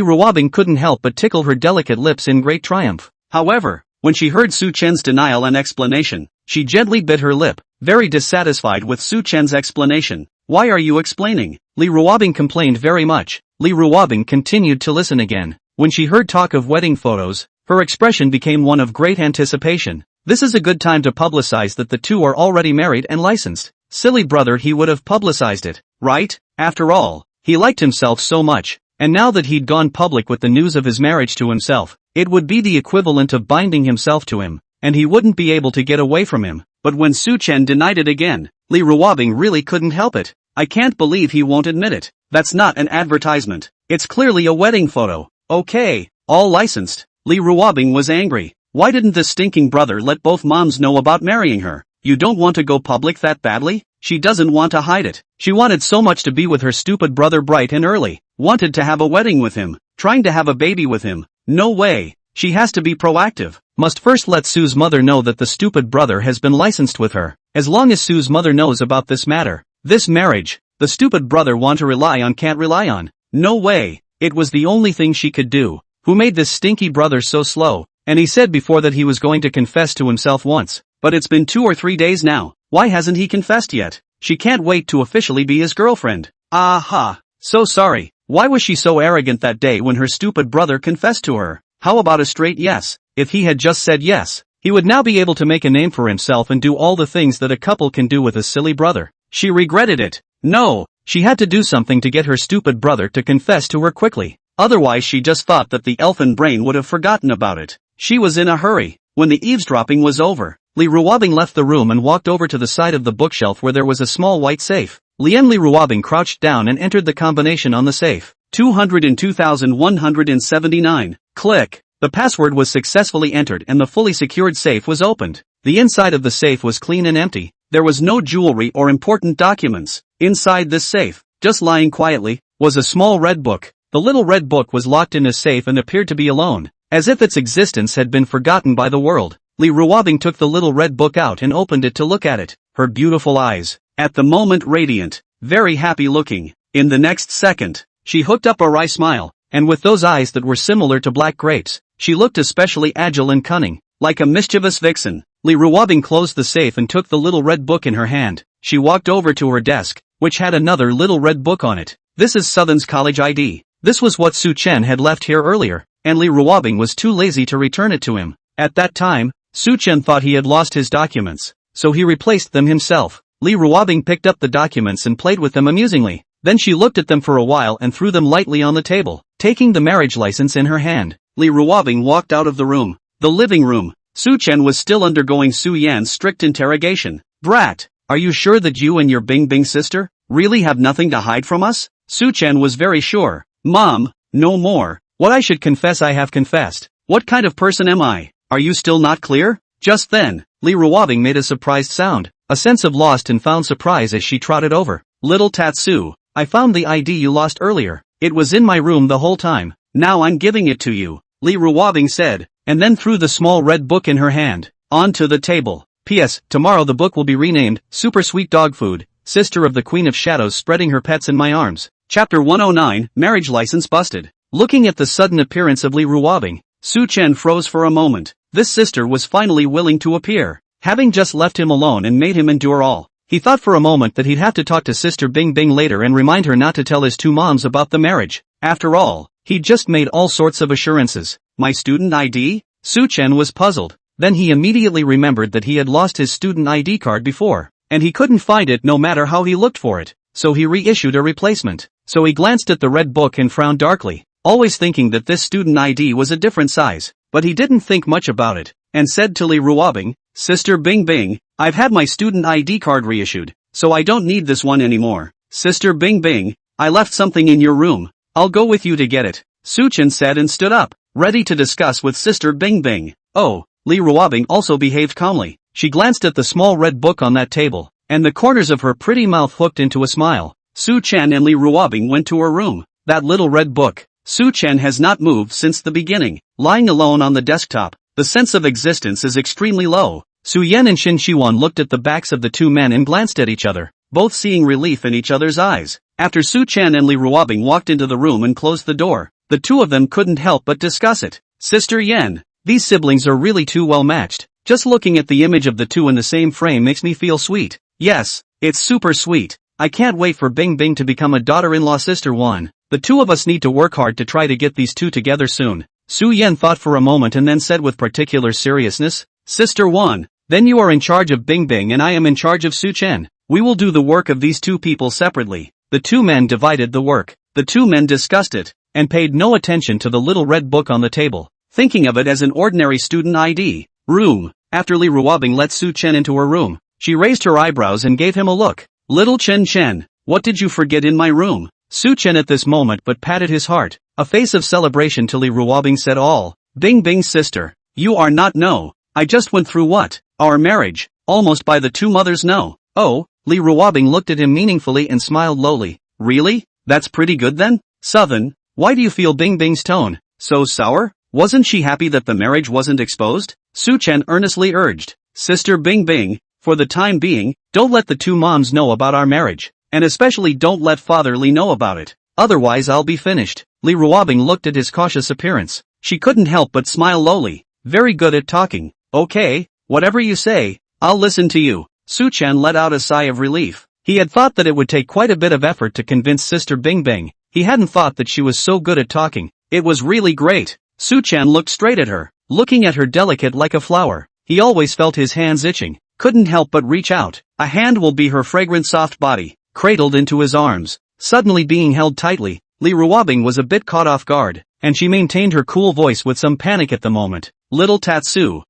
S1: Ruobing couldn't help but tickle her delicate lips in great triumph. However, when she heard Su Chen's denial and explanation, she gently bit her lip, very dissatisfied with Su Chen's explanation. Why are you explaining? Li Ruobing complained very much. Li Ruobing continued to listen again. When she heard talk of wedding photos, her expression became one of great anticipation. This is a good time to publicize that the two are already married and licensed. Silly brother, he would have publicized it, right? After all, he liked himself so much, and now that he'd gone public with the news of his marriage to himself, it would be the equivalent of binding himself to him, and he wouldn't be able to get away from him. But when Su Chen denied it again, Li Ruobing really couldn't help it. I can't believe he won't admit it. That's not an advertisement. It's clearly a wedding photo. Okay, all licensed. Li Ruobing was angry. Why didn't this stinking brother let both moms know about marrying her? You don't want to go public that badly? She doesn't want to hide it. She wanted so much to be with her stupid brother bright and early. Wanted to have a wedding with him. Trying to have a baby with him. No way. She has to be proactive. Must first let Sue's mother know that the stupid brother has been licensed with her. As long as Sue's mother knows about this matter, this marriage, the stupid brother want to rely on can't rely on. No way. It was the only thing she could do. Who made this stinky brother so slow? And he said before that he was going to confess to himself once. But it's been 2 or 3 days now. Why hasn't he confessed yet? She can't wait to officially be his girlfriend. Aha. So sorry. Why was she so arrogant that day when her stupid brother confessed to her? How about a straight yes? If he had just said yes, he would now be able to make a name for himself and do all the things that a couple can do with a silly brother. She regretted it. No, she had to do something to get her stupid brother to confess to her quickly. Otherwise she just thought that the elfin brain would have forgotten about it. She was in a hurry. When the eavesdropping was over, Li Ruobing left the room and walked over to the side of the bookshelf where there was a small white safe. Li Ruobing crouched down and entered the combination on the safe. 202,179. Click. The password was successfully entered and the fully secured safe was opened. The inside of the safe was clean and empty. There was no jewelry or important documents. Inside this safe, just lying quietly, was a small red book. The little red book was locked in a safe and appeared to be alone, as if its existence had been forgotten by the world. Li Ruobing took the little red book out and opened it to look at it. Her beautiful eyes, at the moment radiant, very happy looking. In the next second, she hooked up a wry smile, and with those eyes that were similar to black grapes, she looked especially agile and cunning, like a mischievous vixen. Li Ruobing closed the safe and took the little red book in her hand. She walked over to her desk, which had another little red book on it. This is Southern's college ID. This was what Su Chen had left here earlier, and Li Ruobing was too lazy to return it to him. At that time, Su Chen thought he had lost his documents, so he replaced them himself. Li Ruobing picked up the documents and played with them amusingly. Then she looked at them for a while and threw them lightly on the table. Taking the marriage license in her hand, Li Ruobing walked out of the room. The living room. Su Chen was still undergoing Su Yan's strict interrogation. Brat, are you sure that you and your Bing Bing sister really have nothing to hide from us? Su Chen was very sure. Mom, no more. What I should confess I have confessed. What kind of person am I? Are you still not clear? Just then, Li Ruobing made a surprised sound, a sense of lost and found surprise as she trotted over. Little Tatsu, I found the ID you lost earlier. It was in my room the whole time. Now I'm giving it to you, Li Ruobing said, and then threw the small red book in her hand onto the table. P.S. Tomorrow the book will be renamed Super Sweet Dog Food, Sister of the Queen of Shadows spreading her pets in my arms. Chapter 109, Marriage License Busted. Looking at the sudden appearance of Li Ruobing, Su Chen froze for a moment. This sister was finally willing to appear, having just left him alone and made him endure all. He thought for a moment that he'd have to talk to Sister Bing Bing later and remind her not to tell his two moms about the marriage. After all, he'd just made all sorts of assurances. My student ID? Su Chen was puzzled. Then he immediately remembered that he had lost his student ID card before, and he couldn't find it no matter how he looked for it, so he reissued a replacement. So he glanced at the red book and frowned darkly, always thinking that this student ID was a different size, but he didn't think much about it, and said to Li Ruobing, Sister Bing Bing, I've had my student ID card reissued, so I don't need this one anymore. Sister Bing Bing, I left something in your room. I'll go with you to get it, Su Chen said and stood up, ready to discuss with Sister Bing Bing. Oh, Li Ruobing also behaved calmly. She glanced at the small red book on that table, and the corners of her pretty mouth hooked into a smile. Su Chen and Li Ruobing went to her room. That little red book. Su Chen has not moved since the beginning. Lying alone on the desktop, the sense of existence is extremely low. Su Yan and Shin Shiwan looked at the backs of the two men and glanced at each other, both seeing relief in each other's eyes. After Su Chen and Li Ruobing walked into the room and closed the door, the two of them couldn't help but discuss it. Sister Yan, these siblings are really too well matched. Just looking at the image of the two in the same frame makes me feel sweet. Yes, it's super sweet. I can't wait for Bing Bing to become a daughter-in-law sister one. The two of us need to work hard to try to get these two together soon. Su Yan thought for a moment and then said with particular seriousness, Sister One, then you are in charge of Bing Bing and I am in charge of Su Chen. We will do the work of these two people separately. The two men divided the work. The two men discussed it, and paid no attention to the little red book on the table, thinking of it as an ordinary student ID. Room. After Li Ruobing let Su Chen into her room, she raised her eyebrows and gave him a look. Little Chen Chen, what did you forget in my room? Su Chen at this moment but patted his heart, a face of celebration till Li Ruobing said all. Bing Bing's sister, you are not no. I just went through what? Our marriage, almost by the two mothers no. Oh, Li Ruobing looked at him meaningfully and smiled lowly. Really? That's pretty good then? Southern, why do you feel Bing Bing's tone so sour? Wasn't she happy that the marriage wasn't exposed? Su Chen earnestly urged. Sister Bing Bing, for the time being, don't let the two moms know about our marriage, and especially don't let Father Li know about it. Otherwise I'll be finished. Li Ruobing looked at his cautious appearance. She couldn't help but smile lowly. Very good at talking. Okay, whatever you say, I'll listen to you. Su Chen let out a sigh of relief. He had thought that it would take quite a bit of effort to convince Sister Bing Bing. He hadn't thought that she was so good at talking. It was really great. Su Chen looked straight at her, looking at her delicate like a flower. He always felt his hands itching, couldn't help but reach out. A hand will be her fragrant soft body, cradled into his arms, suddenly being held tightly. Li Ruobing was a bit caught off guard, and she maintained her cool voice with some panic at the moment. Little Tatsu,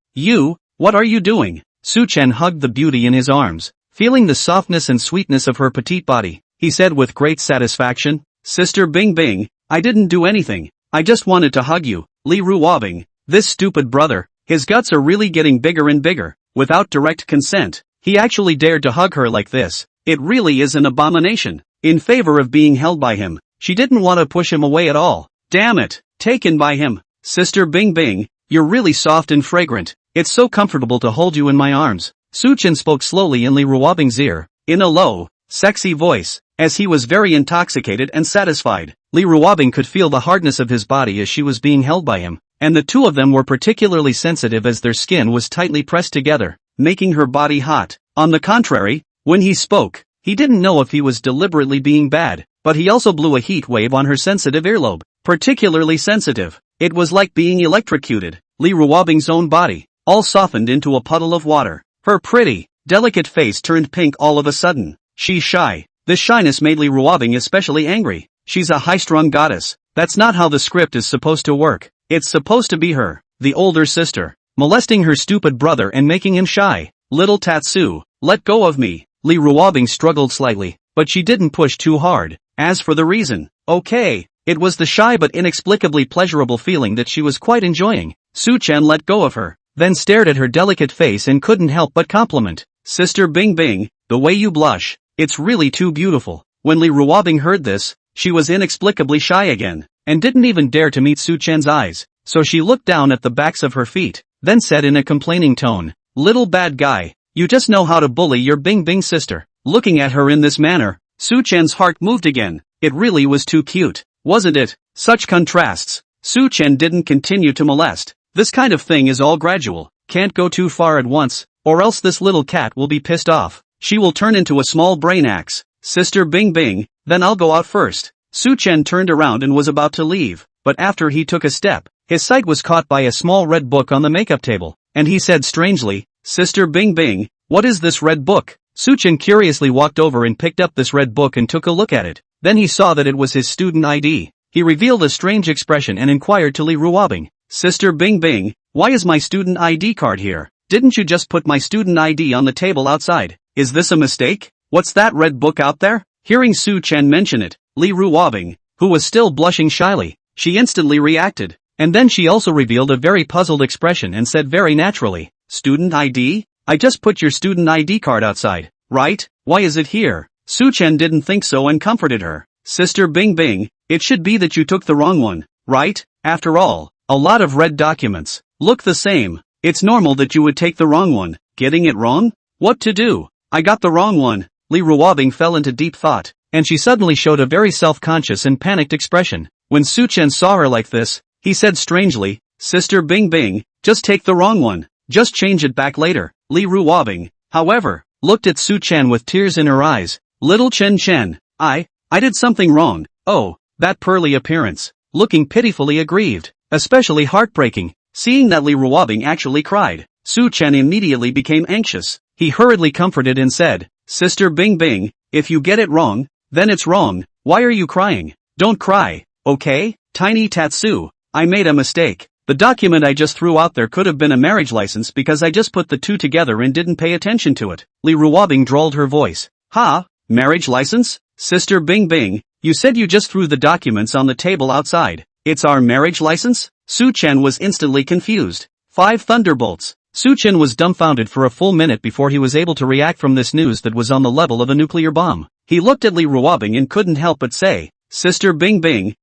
S1: what are you doing? Su Chen hugged the beauty in his arms, feeling the softness and sweetness of her petite body. He said with great satisfaction, Sister Bing Bing, I didn't do anything. I just wanted to hug you. Li Ruobing, this stupid brother, his guts are really getting bigger and bigger. Without direct consent, he actually dared to hug her like this. It really is an abomination. In favor of being held by him, she didn't want to push him away at all. Damn it, taken by him. Sister Bing Bing, you're really soft and fragrant. It's so comfortable to hold you in my arms. Su Chen spoke slowly in Li Ruobing's ear, in a low, sexy voice, as he was very intoxicated and satisfied. Li Ruobing could feel the hardness of his body as she was being held by him. and the two of them were particularly sensitive as their skin was tightly pressed together, making her body hot. On the contrary, when he spoke, he didn't know if he was deliberately being bad, but he also blew a heat wave on her sensitive earlobe. Particularly sensitive. It was like being electrocuted. Li Ruobing's own body, all softened into a puddle of water. Her pretty, delicate face turned pink all of a sudden. She's shy. This shyness made Li Ruobing especially angry. She's a high-strung goddess. That's not how the script is supposed to work. It's supposed to be her, the older sister, molesting her stupid brother and making him shy. Little Tatsu, let go of me. Li Ruobing struggled slightly, but she didn't push too hard. As for the reason, okay, it was the shy but inexplicably pleasurable feeling that she was quite enjoying. Su-chan let go of her, then stared at her delicate face and couldn't help but compliment. Sister Bing Bing, the way you blush, it's really too beautiful. When Li Ruobing heard this, she was inexplicably shy again, and didn't even dare to meet Su-chan's eyes, so she looked down at the backs of her feet, then said in a complaining tone, "Little bad guy, you just know how to bully your Bing Bing sister." Looking at her in this manner, Su-chan's heart moved again. It really was too cute, wasn't it? Such contrasts. Su-chan didn't continue to molest. This kind of thing is all gradual, can't go too far at once, or else this little cat will be pissed off. She will turn into a small brain axe. Sister Bing Bing, then I'll go out first. Su-chan turned around and was about to leave, but after he took a step, his sight was caught by a small red book on the makeup table, and he said strangely, "Sister Bing Bing, what is this red book?" Su-chan curiously walked over and picked up this red book and took a look at it. Then he saw that it was his student ID. He revealed a strange expression and inquired to Li Ruobing, "Sister Bing Bing, why is my student ID card here? Didn't you just put my student ID on the table outside? Is this a mistake? What's that red book out there?" Hearing Su-chan mention it, Li Ruobing, who was still blushing shyly, she instantly reacted, and then she also revealed a very puzzled expression and said very naturally, "Student ID? I just put your student ID card outside, right? Why is it here?" Su-chan didn't think so and comforted her. "Sister Bing Bing, it should be that you took the wrong one, right? After all, a lot of red documents look the same. It's normal that you would take the wrong one. Getting it wrong? What to do? I got the wrong one." Li Ruobing fell into deep thought, and she suddenly showed a very self-conscious and panicked expression. When Su-chan saw her like this, he said strangely, "Sister Bing Bing, just take the wrong one. Just change it back later." Li Ruobing, however, looked at Su-chan with tears in her eyes. "Little Chen, I did something wrong." "Oh, that pearly appearance." Looking pitifully aggrieved, especially heartbreaking, seeing that Li Ruobing actually cried, Su-chan immediately became anxious. He hurriedly comforted and said, "Sister Bing Bing, if you get it wrong, then it's wrong. Why are you crying? Don't cry, okay? Tiny Tatsu, I made a mistake. The document I just threw out there could have been a marriage license because I just put the two together and didn't pay attention to it." Li Ruobing drawled her voice. "Ha? Marriage license? Sister Bing Bing, you said you just threw the documents on the table outside. It's our marriage license?" Su-chan was instantly confused. 5 thunderbolts. Su-chan was dumbfounded for a full minute before he was able to react from this news that was on the level of a nuclear bomb. He looked at Li Ruobing and couldn't help but say, "Sister Bing Bing,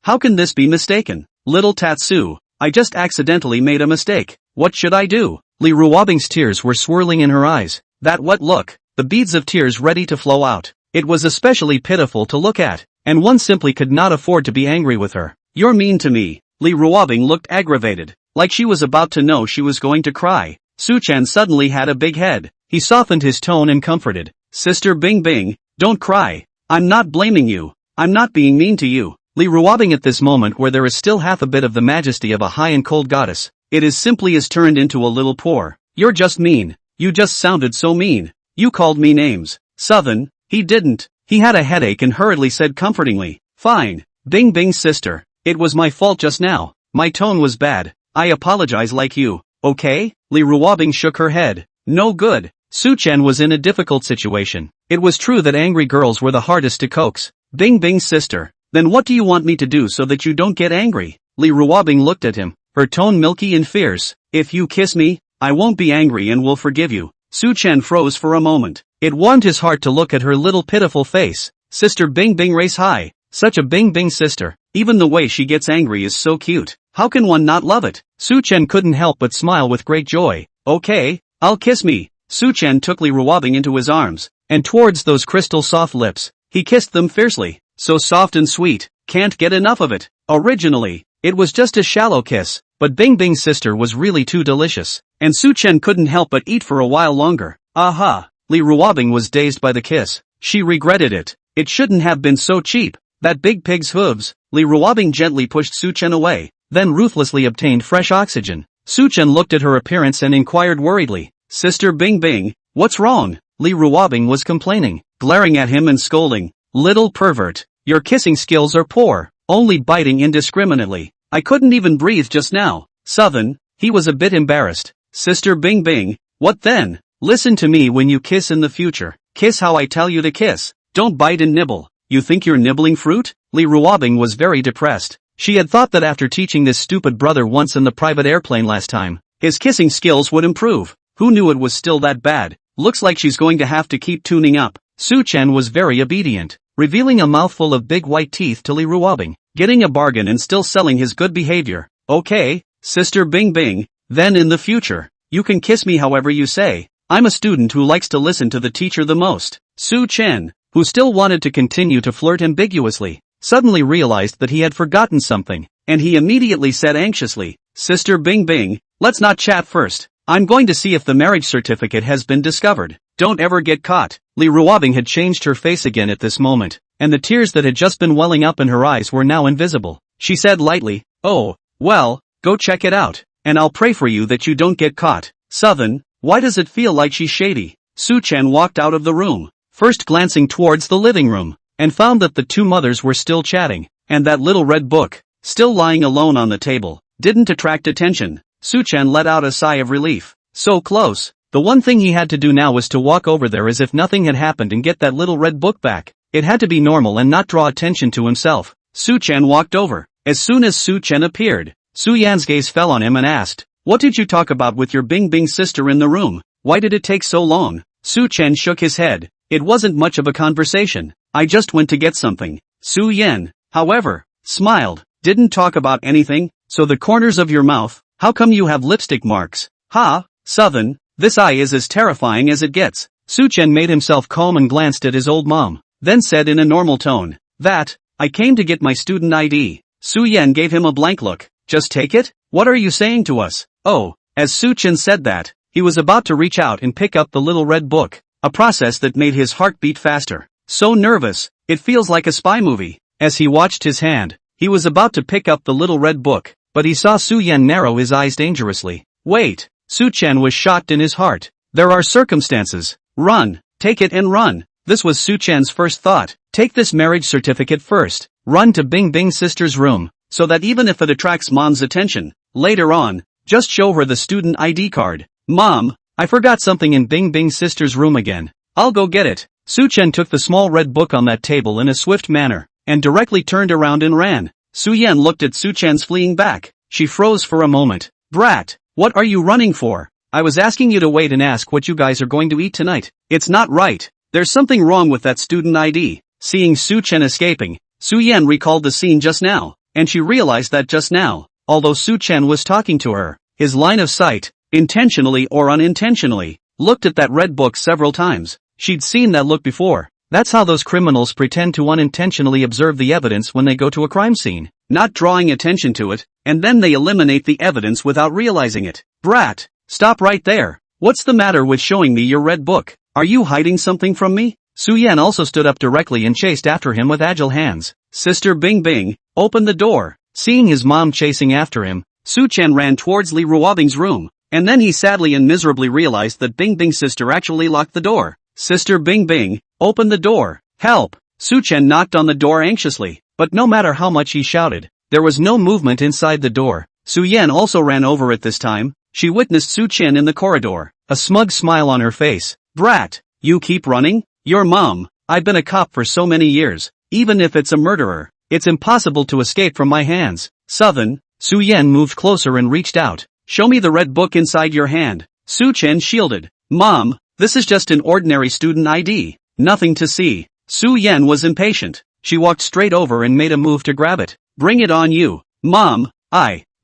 S1: how can this be mistaken? Little Tatsu, I just accidentally made a mistake. What should I do?" Li Ruobing's tears were swirling in her eyes. Look, the beads of tears ready to flow out. It was especially pitiful to look at, and one simply could not afford to be angry with her. "You're mean to me." Li Ruobing looked aggravated, like she was about to know she was going to cry. Su-chan suddenly had a big head. He softened his tone and comforted, "Sister Bing Bing, don't cry. I'm not blaming you. I'm not being mean to you." Li Ruobing at this moment where there is still half a bit of the majesty of a high and cold goddess, it is simply is turned into a little poor. "You're just mean. You just sounded so mean. You called me names." Southern, he didn't. He had a headache and hurriedly said comfortingly, "Fine, Bing Bing's sister. It was my fault just now. My tone was bad. I apologize like you, okay?" Li Ruobing shook her head. No good. Su-chan was in a difficult situation. It was true that angry girls were the hardest to coax. "Bing Bing's sister. Then what do you want me to do so that you don't get angry?" Li Ruobing looked at him, her tone milky and fierce. "If you kiss me, I won't be angry and will forgive you." Su-chan froze for a moment. It warmed his heart to look at her little pitiful face. Sister Bing Bing race high. Such a Bing Bing sister. Even the way she gets angry is so cute. How can one not love it? Su-chan couldn't help but smile with great joy. "Okay, I'll kiss me." Su-chan took Li Ruobing into his arms, and towards those crystal soft lips, he kissed them fiercely. So soft and sweet, can't get enough of it. Originally, It was just a shallow kiss, but Bing Bing's sister was really too delicious, and Su Chen couldn't help but eat for a while longer. Aha! Li Ruobing was dazed by the kiss. She regretted it. It shouldn't have been so cheap. That big pig's hooves. Li Ruobing gently pushed Su Chen away, then ruthlessly obtained fresh oxygen. Su Chen looked at her appearance and inquired worriedly, "Sister Bing Bing, what's wrong?" Li Ruobing was complaining, glaring at him and scolding, "Little pervert, your kissing skills are poor, only biting indiscriminately. I couldn't even breathe just now." Southern, he was a bit embarrassed. "Sister Bing Bing, what then? Listen to me when you kiss in the future. Kiss how I tell you to kiss. Don't bite and nibble. You think you're nibbling fruit?" Li Ruobing was very depressed. She had thought that after teaching this stupid brother once in the private airplane last time, his kissing skills would improve. Who knew it was still that bad? Looks like she's going to have to keep tuning up. Su Chen was very obedient, revealing a mouthful of big white teeth to Li Ruobing, getting a bargain and still selling his good behavior. "Okay, Sister Bing Bing, then in the future, you can kiss me however you say. I'm a student who likes to listen to the teacher the most." Su Chen, who still wanted to continue to flirt ambiguously, suddenly realized that he had forgotten something, and he immediately said anxiously, "Sister Bing Bing, let's not chat first. I'm going to see if the marriage certificate has been discovered. Don't ever get caught." Li Ruobing had changed her face again at this moment, and the tears that had just been welling up in her eyes were now invisible. She said lightly, "Oh, well, go check it out, and I'll pray for you that you don't get caught." Southern, why does it feel like she's shady? Su Chen walked out of the room, first glancing towards the living room, and found that the two mothers were still chatting, and that little red book, still lying alone on the table, didn't attract attention. Su Chen let out a sigh of relief. So close. The one thing he had to do now was to walk over there as if nothing had happened and get that little red book back. It had to be normal and not draw attention to himself. Su Chen walked over. As soon as Su Chen appeared, Su Yan's gaze fell on him and asked, "What did you talk about with your Bing Bing sister in the room? Why did it take so long?" Su Chen shook his head. "It wasn't much of a conversation. I just went to get something." Su Yan, however, smiled. "Didn't talk about anything, so the corners of your mouth, how come you have lipstick marks?" "Ha, Southern, this eye is as terrifying as it gets." Su Chen made himself calm and glanced at his old mom, then said in a normal tone, "That, I came to get my student ID." Su Yan gave him a blank look. "Just take it? What are you saying to us?" Oh, as Su Chen said that, he was about to reach out and pick up the little red book, a process that made his heart beat faster. So nervous, it feels like a spy movie. As he watched his hand, he was about to pick up the little red book, but he saw Su Yan narrow his eyes dangerously. Wait, Su Chen was shocked in his heart. There are circumstances. Run, take it and run. This was Su Chen's first thought. Take this marriage certificate first. Run to Bing Bing's sister's room, so that even if it attracts Mom's attention, later on, just show her the student ID card. "Mom, I forgot something in Bing Bing's sister's room again. I'll go get it." Su Chen took the small red book on that table in a swift manner, and directly turned around and ran. Su Yan looked at Su Chen's fleeing back. She froze for a moment. "Brat, what are you running for? I was asking you to wait and ask what you guys are going to eat tonight. It's not right. There's something wrong with that student ID." Seeing Su Chen escaping, Su Yan recalled the scene just now, and she realized that just now, although Su Chen was talking to her, his line of sight, intentionally or unintentionally, looked at that red book several times. She'd seen that look before. That's how those criminals pretend to unintentionally observe the evidence when they go to a crime scene, not drawing attention to it, and then they eliminate the evidence without realizing it. "Brat, stop right there. What's the matter with showing me your red book? Are you hiding something from me?" Su Yan also stood up directly and chased after him with agile hands. "Sister Bing Bing, open the door." Seeing his mom chasing after him, Su Chen ran towards Li Ruobing's room, and then he sadly and miserably realized that Bing Bing's sister actually locked the door. "Sister Bing Bing, open the door. Help!" Su Chen knocked on the door anxiously, but no matter how much he shouted, there was no movement inside the door. Su Yan also ran over it this time. She witnessed Su Chen in the corridor, a smug smile on her face. "Brat, you keep running? Your mom, I've been a cop for so many years. Even if it's a murderer, it's impossible to escape from my hands." Southern, Su Yan moved closer and reached out. "Show me the red book inside your hand." Su Chen shielded. "Mom, this is just an ordinary student ID. Nothing to see." Su Yan was impatient. She walked straight over and made a move to grab it. "Bring it on you." "Mom,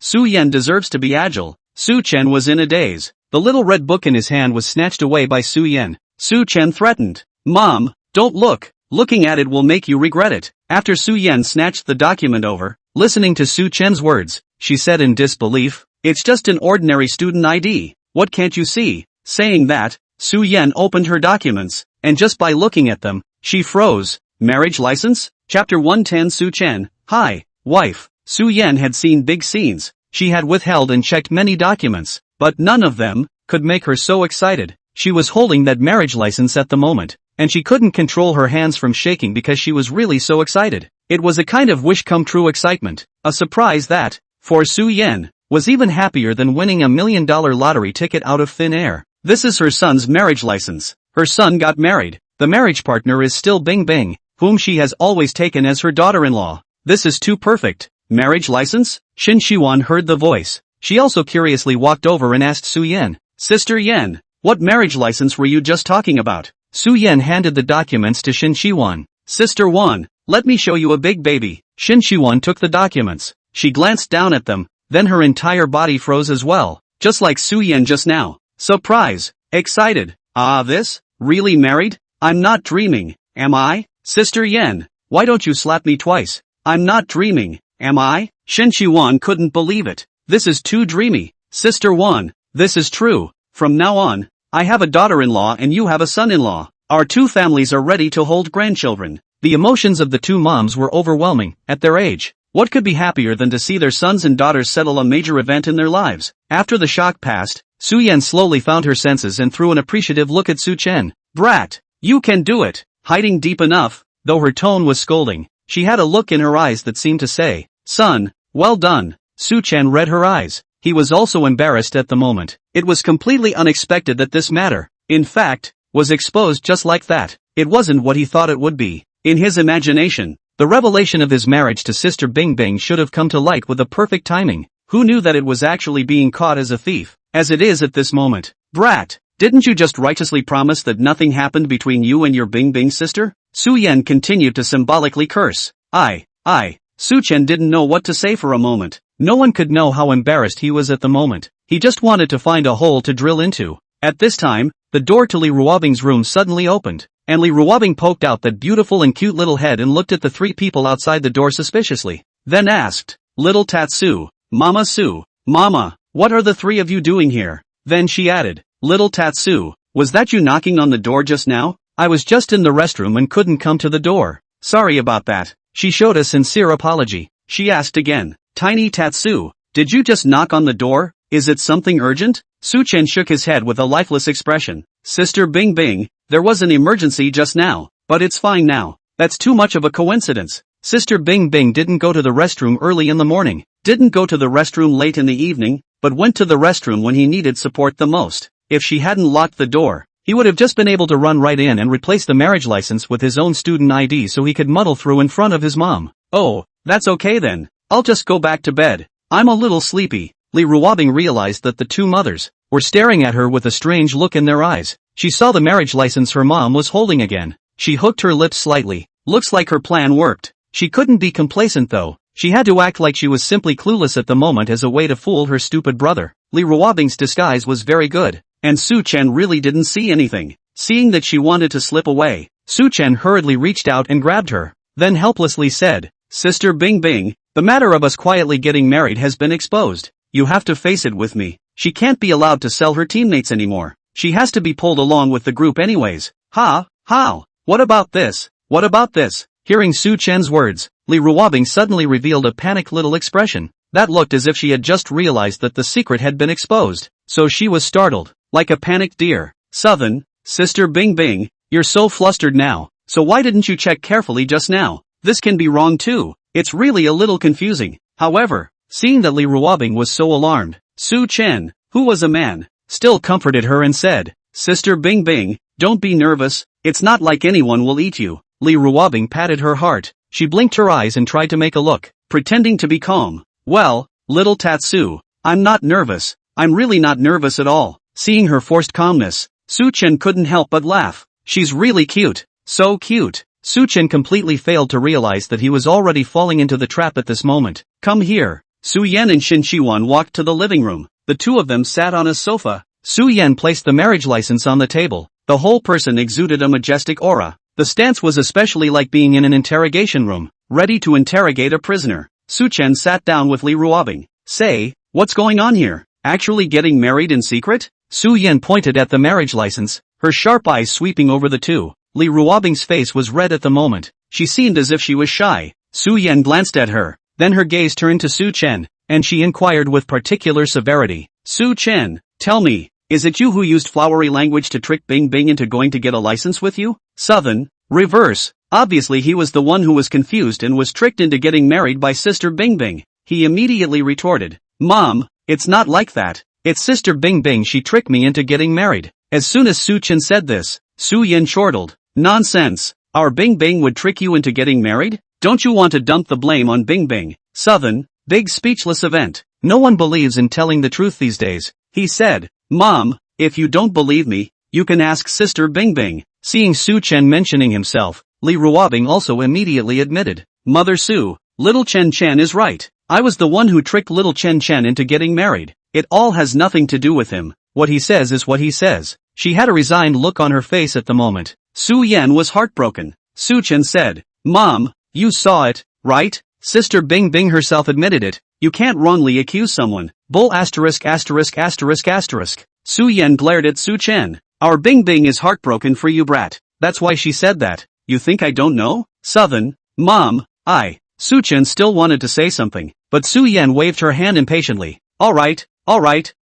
S1: Su Yan deserves to be agile." Su Chen was in a daze. The little red book in his hand was snatched away by Su Yan. Su Chen threatened. "Mom, don't look. Looking at it will make you regret it." After Su Yan snatched the document over, Listening to Su Chen's words, she said in disbelief, "It's just an ordinary student ID. What can't you see?" Saying that, Su Yan opened her documents, and just by looking at them, she froze. Marriage license? Chapter 110. Su Chen, hi, wife. Su Yan had seen big scenes. She had withheld and checked many documents, but none of them could make her so excited. She was holding that marriage license at the moment, and she couldn't control her hands from shaking because she was really so excited. It was a kind of wish-come-true excitement, a surprise that, for Su Yan, was even happier than winning $1 million lottery ticket out of thin air. This is her son's marriage license. Her son got married. The marriage partner is still Bing Bing, whom she has always taken as her daughter-in-law. This is too perfect. Marriage license? Shin Shiwan heard the voice. She also curiously walked over and asked Su Yan, "Sister Yan, what marriage license were you just talking about?" Su Yan handed the documents to Shin Shiwan. "Sister Wan, let me show you a big baby." Shin Shiwan took the documents. She glanced down at them, then her entire body froze as well, just like Su Yan just now. Surprise! Excited! Ah, this? Really married? I'm not dreaming, am I? Sister Yan, why don't you slap me twice? I'm not dreaming, am I? Shin Shiwan couldn't believe it. This is too dreamy. Sister Wan, this is true. From now on, I have a daughter-in-law and you have a son-in-law. Our two families are ready to hold grandchildren. The emotions of the two moms were overwhelming. At their age, what could be happier than to see their sons and daughters settle a major event in their lives? After the shock passed, Su Yan slowly found her senses and threw an appreciative look at Su Chen. "Brat, you can do it." Hiding deep enough, though her tone was scolding, she had a look in her eyes that seemed to say, "Son, well done." Su Chen read her eyes. He was also embarrassed at the moment. It was completely unexpected that this matter, in fact, was exposed just like that. It wasn't what he thought it would be. In his imagination, the revelation of his marriage to Sister Bing Bing should have come to light with a perfect timing. Who knew that it was actually being caught as a thief, as it is at this moment? "Brat, didn't you just righteously promise that nothing happened between you and your Bing Bing sister?" Su Yan continued to symbolically curse. Su Chen didn't know what to say for a moment. No one could know how embarrassed he was at the moment. He just wanted to find a hole to drill into. At this time, the door to Li Ruobing's room suddenly opened, and Li Ruobing poked out that beautiful and cute little head and looked at the three people outside the door suspiciously. Then asked, "Little Tatsu, Mama Su, Mama, what are the three of you doing here?" Then she added, "Little Tatsu, was that you knocking on the door just now? I was just in the restroom and couldn't come to the door. Sorry about that." She showed a sincere apology. She asked again, "Tiny Tatsu, did you just knock on the door? Is it something urgent?" Su Chen shook his head with a lifeless expression. "Sister Bing Bing, there was an emergency just now, but it's fine now." That's too much of a coincidence. Sister Bing Bing didn't go to the restroom early in the morning, didn't go to the restroom late in the evening, but went to the restroom when he needed support the most. If she hadn't locked the door, he would have just been able to run right in and replace the marriage license with his own student ID so he could muddle through in front of his mom. "Oh, that's okay then. I'll just go back to bed. I'm a little sleepy." Li Ruobing realized that the two mothers were staring at her with a strange look in their eyes. She saw the marriage license her mom was holding again. She hooked her lips slightly. Looks like her plan worked. She couldn't be complacent though. She had to act like she was simply clueless at the moment as a way to fool her stupid brother. Li Ruobing's disguise was very good, and Su Chen really didn't see anything. Seeing that she wanted to slip away, Su Chen hurriedly reached out and grabbed her, then helplessly said, "Sister Bing Bing, the matter of us quietly getting married has been exposed. You have to face it with me. She can't be allowed to sell her teammates anymore. She has to be pulled along with the group anyways." "Ha, how? What about this? What about this?" Hearing Su Chen's words, Li Ruobing suddenly revealed a panicked little expression that looked as if she had just realized that the secret had been exposed. So she was startled, like a panicked deer. "Southern, Sister Bing Bing, you're so flustered now, so why didn't you check carefully just now? This can be wrong too. It's really a little confusing." However, seeing that Li Ruobing was so alarmed, Su Chen, who was a man, still comforted her and said, "Sister Bing Bing, don't be nervous, it's not like anyone will eat you." Li Ruobing patted her heart. She blinked her eyes and tried to make a look, pretending to be calm. "Well, little Tatsu, I'm not nervous. I'm really not nervous at all." Seeing her forced calmness, Su Chen couldn't help but laugh. "She's really cute. So cute." Su Chen completely failed to realize that he was already falling into the trap at this moment. "Come here." Su Yan and Shin Shiwan walked to the living room. The two of them sat on a sofa. Su Yan placed the marriage license on the table. The whole person exuded a majestic aura. The stance was especially like being in an interrogation room, ready to interrogate a prisoner. Su Chen sat down with Li Ruobing. Say, what's going on here? Actually getting married in secret? Su Yan pointed at the marriage license, her sharp eyes sweeping over the two. Li Ruobing's face was red at the moment. She seemed as if she was shy. Su Yan glanced at her, then her gaze turned to Su Chen, and she inquired with particular severity. Su Chen, tell me, is it you who used flowery language to trick Bing Bing into going to get a license with you? Southern, reverse. Obviously he was the one who was confused and was tricked into getting married by Sister Bing Bing. He immediately retorted. Mom, it's not like that. It's Sister Bing Bing, she tricked me into getting married. As soon as Su Chen said this, Su Yan chortled. Nonsense. Our Bing Bing would trick you into getting married? Don't you want to dump the blame on Bing Bing? Southern, big speechless event. No one believes in telling the truth these days. He said, Mom, if you don't believe me, you can ask Sister Bing Bing. Seeing Su Chen mentioning himself, Li Ruobing also immediately admitted. Mother Su, little Chen Chen is right. I was the one who tricked little Chen Chen into getting married. It all has nothing to do with him. What he says is what he says. She had a resigned look on her face at the moment. Su Yan was heartbroken. Su Chen said, Mom, you saw it, right? Sister Bing Bing herself admitted it. You can't wrongly accuse someone. Bull asterisk asterisk asterisk asterisk. Su Yan glared at Su Chen. Our Bing Bing is heartbroken for you, brat. That's why she said that. You think I don't know? Southern, Mom, Su Chen still wanted to say something, but Su Yan waved her hand impatiently. Alright,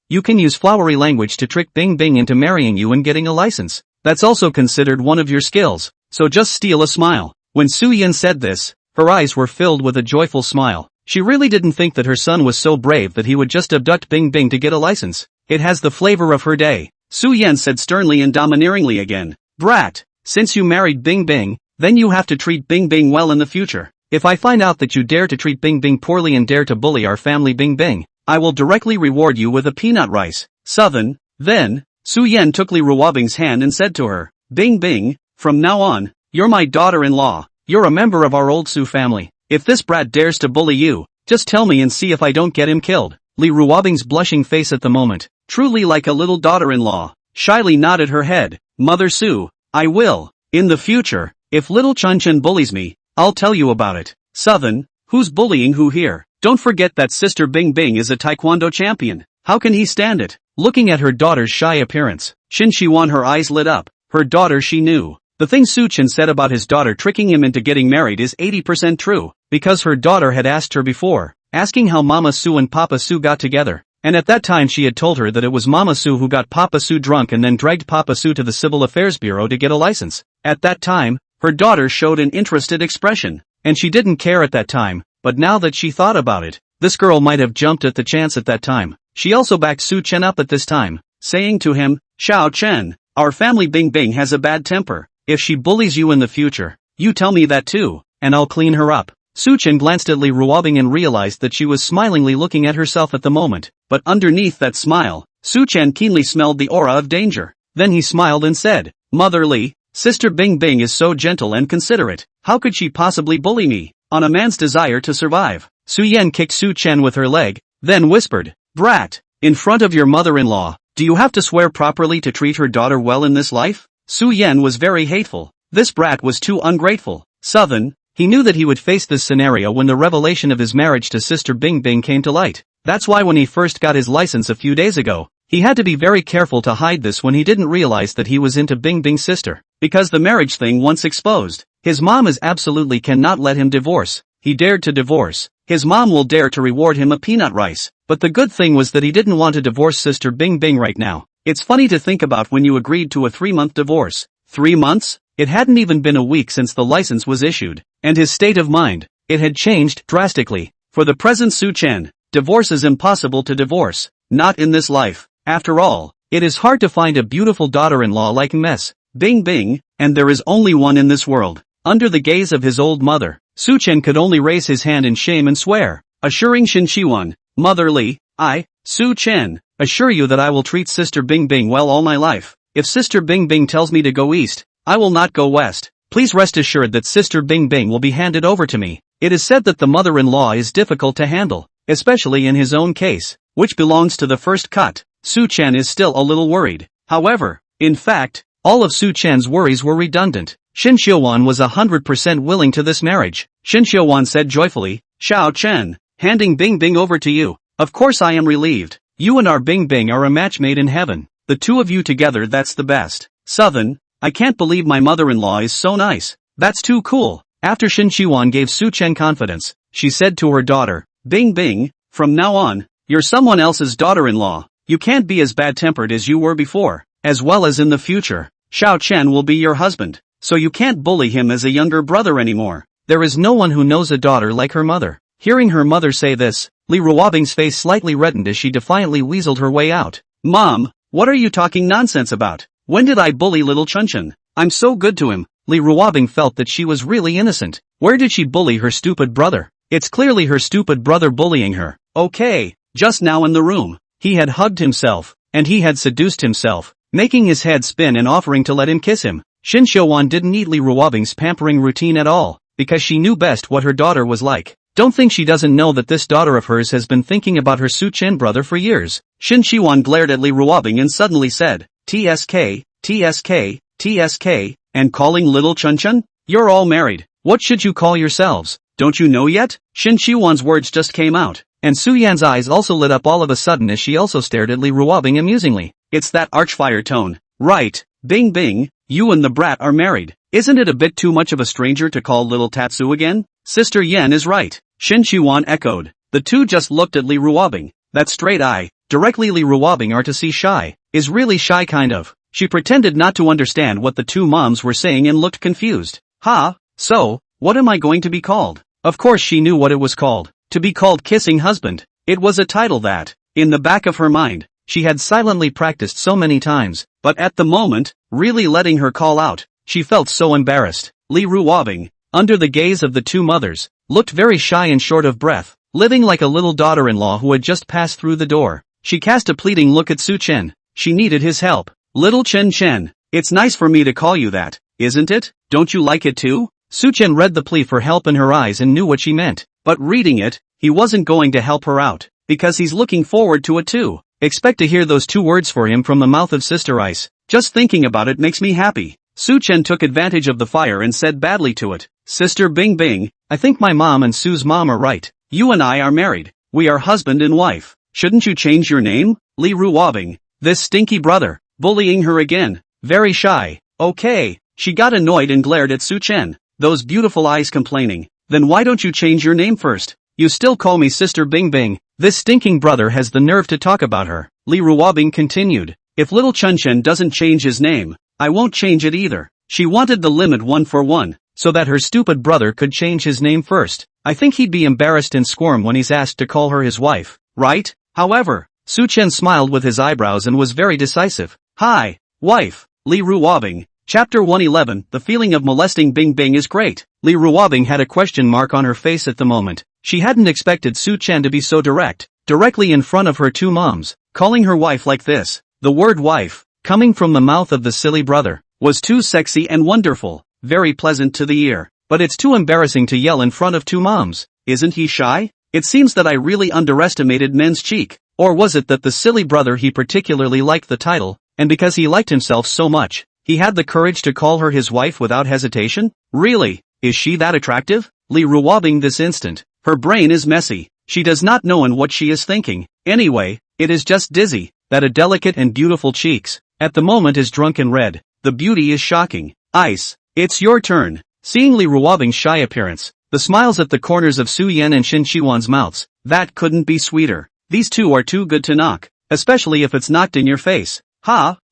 S1: you can use flowery language to trick Bing Bing into marrying you and getting a license. That's also considered one of your skills, so just steal a smile. When Su Yan said this, her eyes were filled with a joyful smile. She really didn't think that her son was so brave that he would just abduct Bing Bing to get a license. It has the flavor of her day. Su Yan said sternly and domineeringly again. Brat, since you married Bing Bing, then you have to treat Bing Bing well in the future. If I find out that you dare to treat Bing Bing poorly and dare to bully our family Bing Bing, I will directly reward you with a peanut rice. Southern, then, Su Yan took Li Ruobing's hand and said to her, Bing Bing, from now on, you're my daughter-in-law. You're a member of our old Su family. If this brat dares to bully you, just tell me and see if I don't get him killed. Li Ruobing's blushing face at the moment, truly like a little daughter-in-law, shyly nodded her head. Mother Su, I will. In the future, if little Chun Chen bullies me, I'll tell you about it. Southern, who's bullying who here? Don't forget that Sister Bing Bing is a taekwondo champion. How can he stand it? Looking at her daughter's shy appearance, Shin Shiwan, her eyes lit up. Her daughter, she knew. The thing Su Chen said about his daughter tricking him into getting married is 80% true, because her daughter had asked her before, asking how Mama Su and Papa Su got together, and at that time she had told her that it was Mama Su who got Papa Su drunk and then dragged Papa Su to the Civil Affairs Bureau to get a license. At that time, her daughter showed an interested expression, and she didn't care at that time, but now that she thought about it, this girl might have jumped at the chance at that time. She also backed Su Chen up at this time, saying to him, Xiao Chen, our family Bing Bing has a bad temper. If she bullies you in the future, you tell me that too, and I'll clean her up. Su Chen glanced at Li Ruobing and realized that she was smilingly looking at herself at the moment, but underneath that smile, Su Chen keenly smelled the aura of danger. Then he smiled and said, Mother Li, Sister Bing Bing is so gentle and considerate. How could she possibly bully me, on a man's desire to survive? Su Yan kicked Su Chen with her leg, then whispered, Brat, in front of your mother-in-law, do you have to swear properly to treat her daughter well in this life? Su Yan was very hateful. This brat was too ungrateful. Southern, he knew that he would face this scenario when the revelation of his marriage to Sister Bing Bing came to light. That's why when he first got his license a few days ago, he had to be very careful to hide this when he didn't realize that he was into Bing Bing's sister. Because the marriage thing once exposed, his mom is absolutely cannot let him divorce. He dared to divorce. His mom will dare to reward him a peanut rice. But the good thing was that he didn't want to divorce Sister Bing Bing right now. It's funny to think about when you agreed to a 3-month divorce. 3 months? It hadn't even been a week since the license was issued, and his state of mind, it had changed drastically. For the present Su Chen, divorce is impossible to divorce, not in this life. After all, it is hard to find a beautiful daughter-in-law like Miss Bing Bing, and there is only one in this world. Under the gaze of his old mother, Su Chen could only raise his hand in shame and swear, assuring Shin Shiwan, Mother Li, I, Su Chen, assure you that I will treat Sister Bing Bing well all my life. If Sister Bing Bing tells me to go east, I will not go west. Please rest assured that Sister Bing Bing will be handed over to me. It is said that the mother-in-law is difficult to handle, especially in his own case, which belongs to the first cut. Su Chen is still a little worried. However, in fact, all of Su Chen's worries were redundant. Shin Xiuwan was 100% willing to this marriage. Shin Xiuwan said joyfully, Xiao Chen, handing Bing Bing over to you. Of course I am relieved. You and our Bing Bing are a match made in heaven. The two of you together, that's the best. Southern, I can't believe my mother-in-law is so nice. That's too cool. After Shin Shiwan gave Su Chen confidence, she said to her daughter, Bing Bing, from now on, you're someone else's daughter-in-law. You can't be as bad-tempered as you were before, as well as in the future. Xiao Chen will be your husband, so you can't bully him as a younger brother anymore. There is no one who knows a daughter like her mother. Hearing her mother say this, Li Ruobing's face slightly reddened as she defiantly weaseled her way out. Mom, what are you talking nonsense about? When did I bully little Chunchen? I'm so good to him. Li Ruobing felt that she was really innocent. Where did she bully her stupid brother? It's clearly her stupid brother bullying her. Okay, just now in the room, he had hugged himself, and he had seduced himself, making his head spin and offering to let him kiss him. Shin Xiuan didn't need Li Ruobing's pampering routine at all, because she knew best what her daughter was like. Don't think she doesn't know that this daughter of hers has been thinking about her Su Chen brother for years. Shin Shiwan glared at Li Ruobing and suddenly said, TSK, TSK, TSK, and calling little Chunchen? You're all married. What should you call yourselves? Don't you know yet? Shin Shiwan's words just came out, and Su Yan's eyes also lit up all of a sudden as she also stared at Li Ruobing amusingly. It's that archfire tone. Right, Bing Bing, you and the brat are married. Isn't it a bit too much of a stranger to call little Tatsu again? Sister Yan is right, Shin Shiwan echoed. The two just looked at Li Ruobing. That straight eye, directly Li Ruobing are to see shy, is really shy kind of. She pretended not to understand what the two moms were saying and looked confused. So, what am I going to be called? Of course she knew what it was called. To be called Kissing Husband. It was a title that, in the back of her mind, she had silently practiced so many times, but at the moment, really letting her call out, she felt so embarrassed. Li Ruobing, under the gaze of the two mothers, looked very shy and short of breath, living like a little daughter-in-law who had just passed through the door. She cast a pleading look at Su Chen. She needed his help. Little Chen, it's nice for me to call you that, isn't it? Don't you like it too? Su Chen read the plea for help in her eyes and knew what she meant, but reading it, he wasn't going to help her out, because he's looking forward to it too. Expect to hear those two words for him from the mouth of Sister Ice. Just thinking about it makes me happy. Su Chen took advantage of the fire and said badly to it, Sister Bing Bing, I think my mom and Su's mom are right. You and I are married. We are husband and wife. Shouldn't you change your name? Li Ruobing. This stinky brother, bullying her again. Very shy. Okay. She got annoyed and glared at Su Chen, those beautiful eyes complaining. Then why don't you change your name first? You still call me Sister Bing Bing. This stinking brother has the nerve to talk about her. Li Ruobing continued. If little Chunchen doesn't change his name, I won't change it either. She wanted the limit 1 for 1, so that her stupid brother could change his name first. I think he'd be embarrassed and squirm when he's asked to call her his wife, right? However, Su Chen smiled with his eyebrows and was very decisive. Hi, wife, Li Ruobing. Chapter 111, The feeling of molesting Bing Bing is great. Li Ruobing had a question mark on her face at the moment. She hadn't expected Su Chen to be so direct, directly in front of her two moms, calling her wife like this. The word wife, coming from the mouth of the silly brother, was too sexy and wonderful, very pleasant to the ear. But it's too embarrassing to yell in front of two moms. Isn't he shy? It seems that I really underestimated men's cheek. Or was it that the silly brother he particularly liked the title, and because he liked himself so much, he had the courage to call her his wife without hesitation? Really, is she that attractive? Li Ruobing this instant. Her brain is messy. She does not know in what she is thinking. Anyway, it is just dizzy, that a delicate and beautiful cheeks, at the moment is drunken red. The beauty is shocking. Ice, it's your turn. Seeing Li Ruobing's shy appearance, the smiles at the corners of Su Yan and Shin Shiwan's mouths, that couldn't be sweeter. These two are too good to knock, especially if it's knocked in your face.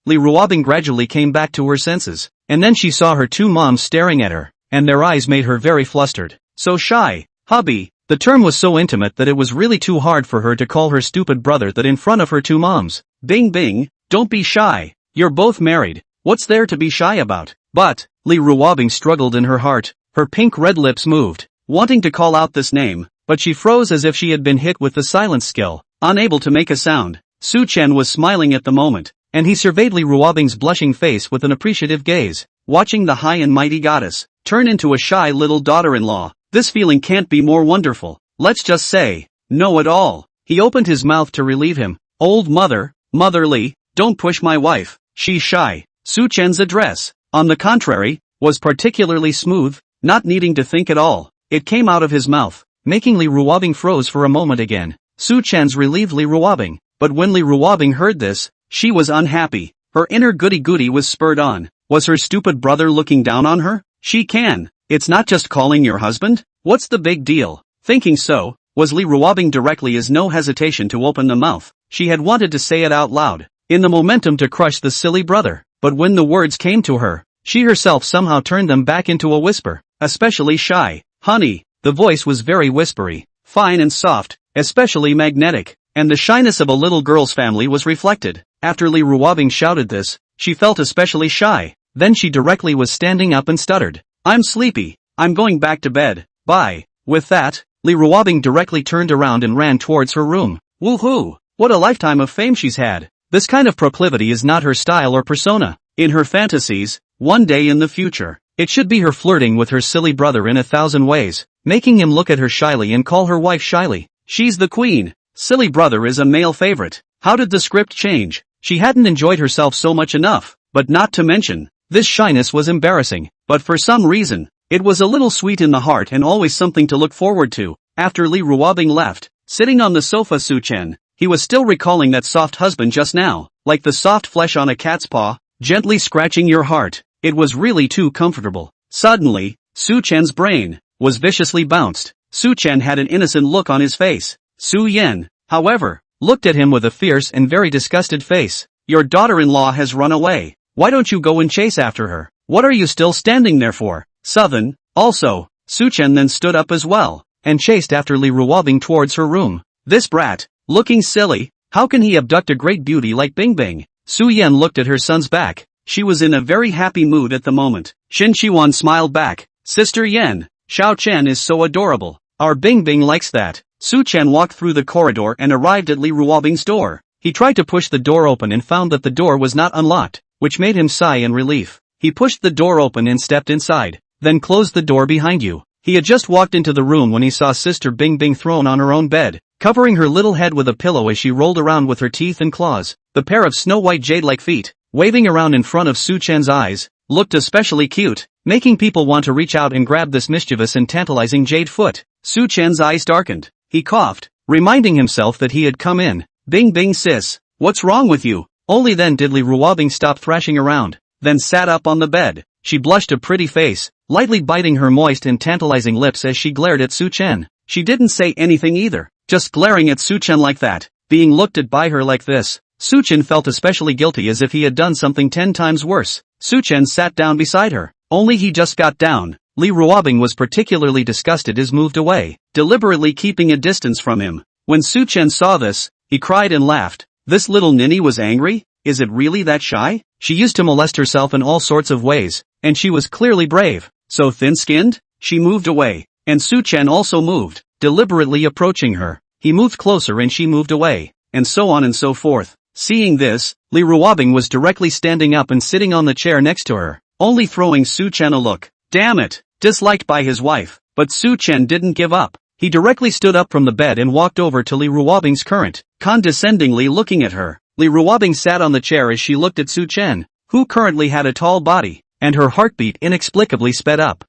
S1: Li Ruobing gradually came back to her senses, and then she saw her two moms staring at her, and their eyes made her very flustered. So shy, hubby. The term was so intimate that it was really too hard for her to call her stupid brother that in front of her two moms. Bing Bing, don't be shy. You're both married. What's there to be shy about? But, Li Ruobing struggled in her heart. Her pink red lips moved, wanting to call out this name, but she froze as if she had been hit with the silence skill, unable to make a sound. Su Chen was smiling at the moment, and he surveyed Li Ruobing's blushing face with an appreciative gaze, watching the high and mighty goddess turn into a shy little daughter-in-law. This feeling can't be more wonderful. Let's just say, no at all. He opened his mouth to relieve him. Old mother, motherly, don't push my wife, she's shy. Su Chen's address, on the contrary, was particularly smooth, not needing to think at all. It came out of his mouth, making Li Ruobing froze for a moment again. Su Chen's relieved Li Ruobing, but when Li Ruobing heard this, she was unhappy. Her inner goody-goody was spurred on. Was her stupid brother looking down on her? She can. It's not just calling your husband? What's the big deal? Thinking so, was Li Ruobing directly as no hesitation to open the mouth. She had wanted to say it out loud, in the momentum to crush the silly brother, but when the words came to her, she herself somehow turned them back into a whisper, especially shy. Honey, the voice was very whispery, fine and soft, especially magnetic, and the shyness of a little girl's family was reflected. After Li Ruobing shouted this, she felt especially shy. Then she directly was standing up and stuttered. I'm sleepy. I'm going back to bed. Bye. With that, Li Ruobing directly turned around and ran towards her room. Woohoo! What a lifetime of fame she's had. This kind of proclivity is not her style or persona. In her fantasies, one day in the future, it should be her flirting with her silly brother in 1,000 ways, making him look at her shyly and call her wife shyly. She's the queen. Silly brother is a male favorite. How did the script change? She hadn't enjoyed herself so much enough, but not to mention, this shyness was embarrassing, but for some reason, it was a little sweet in the heart and always something to look forward to. After Li Ruobing left, sitting on the sofa Su Chen, he was still recalling that soft husband just now, like the soft flesh on a cat's paw, gently scratching your heart. It was really too comfortable. Suddenly, Su Chen's brain was viciously bounced. Su Chen had an innocent look on his face. Su Yan, however, looked at him with a fierce and very disgusted face. Your daughter-in-law has run away. Why don't you go and chase after her? What are you still standing there for? Southern, also, Su Chen then stood up as well, and chased after Li Ruobing towards her room. This brat, looking silly, how can he abduct a great beauty like Bing Bing? Su Yan looked at her son's back. She was in a very happy mood at the moment. Shin Qiwan smiled back. Sister Yan, Xiao Chen is so adorable. Our Bing Bing likes that. Su Chen walked through the corridor and arrived at Li Ruobing's door. He tried to push the door open and found that the door was not unlocked, which made him sigh in relief. He pushed the door open and stepped inside, then closed the door behind you. He had just walked into the room when he saw Sister Bing Bing thrown on her own bed, covering her little head with a pillow as she rolled around with her teeth and claws. The pair of snow-white jade-like feet, waving around in front of Su Chen's eyes, looked especially cute, making people want to reach out and grab this mischievous and tantalizing jade foot. Su Chen's eyes darkened. He coughed, reminding himself that he had come in. Bing Bing sis, what's wrong with you? Only then did Li Ruobing stop thrashing around, then sat up on the bed. She blushed a pretty face, lightly biting her moist and tantalizing lips as she glared at Su Chen. She didn't say anything either, just glaring at Su Chen like that. Being looked at by her like this, Su Chen felt especially guilty as if he had done something 10 times worse. Su Chen sat down beside her. Only he just got down. Li Ruobing was particularly disgusted as moved away, deliberately keeping a distance from him. When Su Chen saw this, he cried and laughed. This little ninny was angry? Is it really that shy? She used to molest herself in all sorts of ways, and she was clearly brave. So thin-skinned? She moved away, and Su Chen also moved, deliberately approaching her. He moved closer and she moved away, and so on and so forth. Seeing this, Li Ruobing was directly standing up and sitting on the chair next to her, only throwing Su Chen a look. Damn it! Disliked by his wife, but Su Chen didn't give up. He directly stood up from the bed and walked over to Li Ruobing's current, condescendingly looking at her. Li Ruobing sat on the chair as she looked at Su Chen, who currently had a tall body, and her heartbeat inexplicably sped up.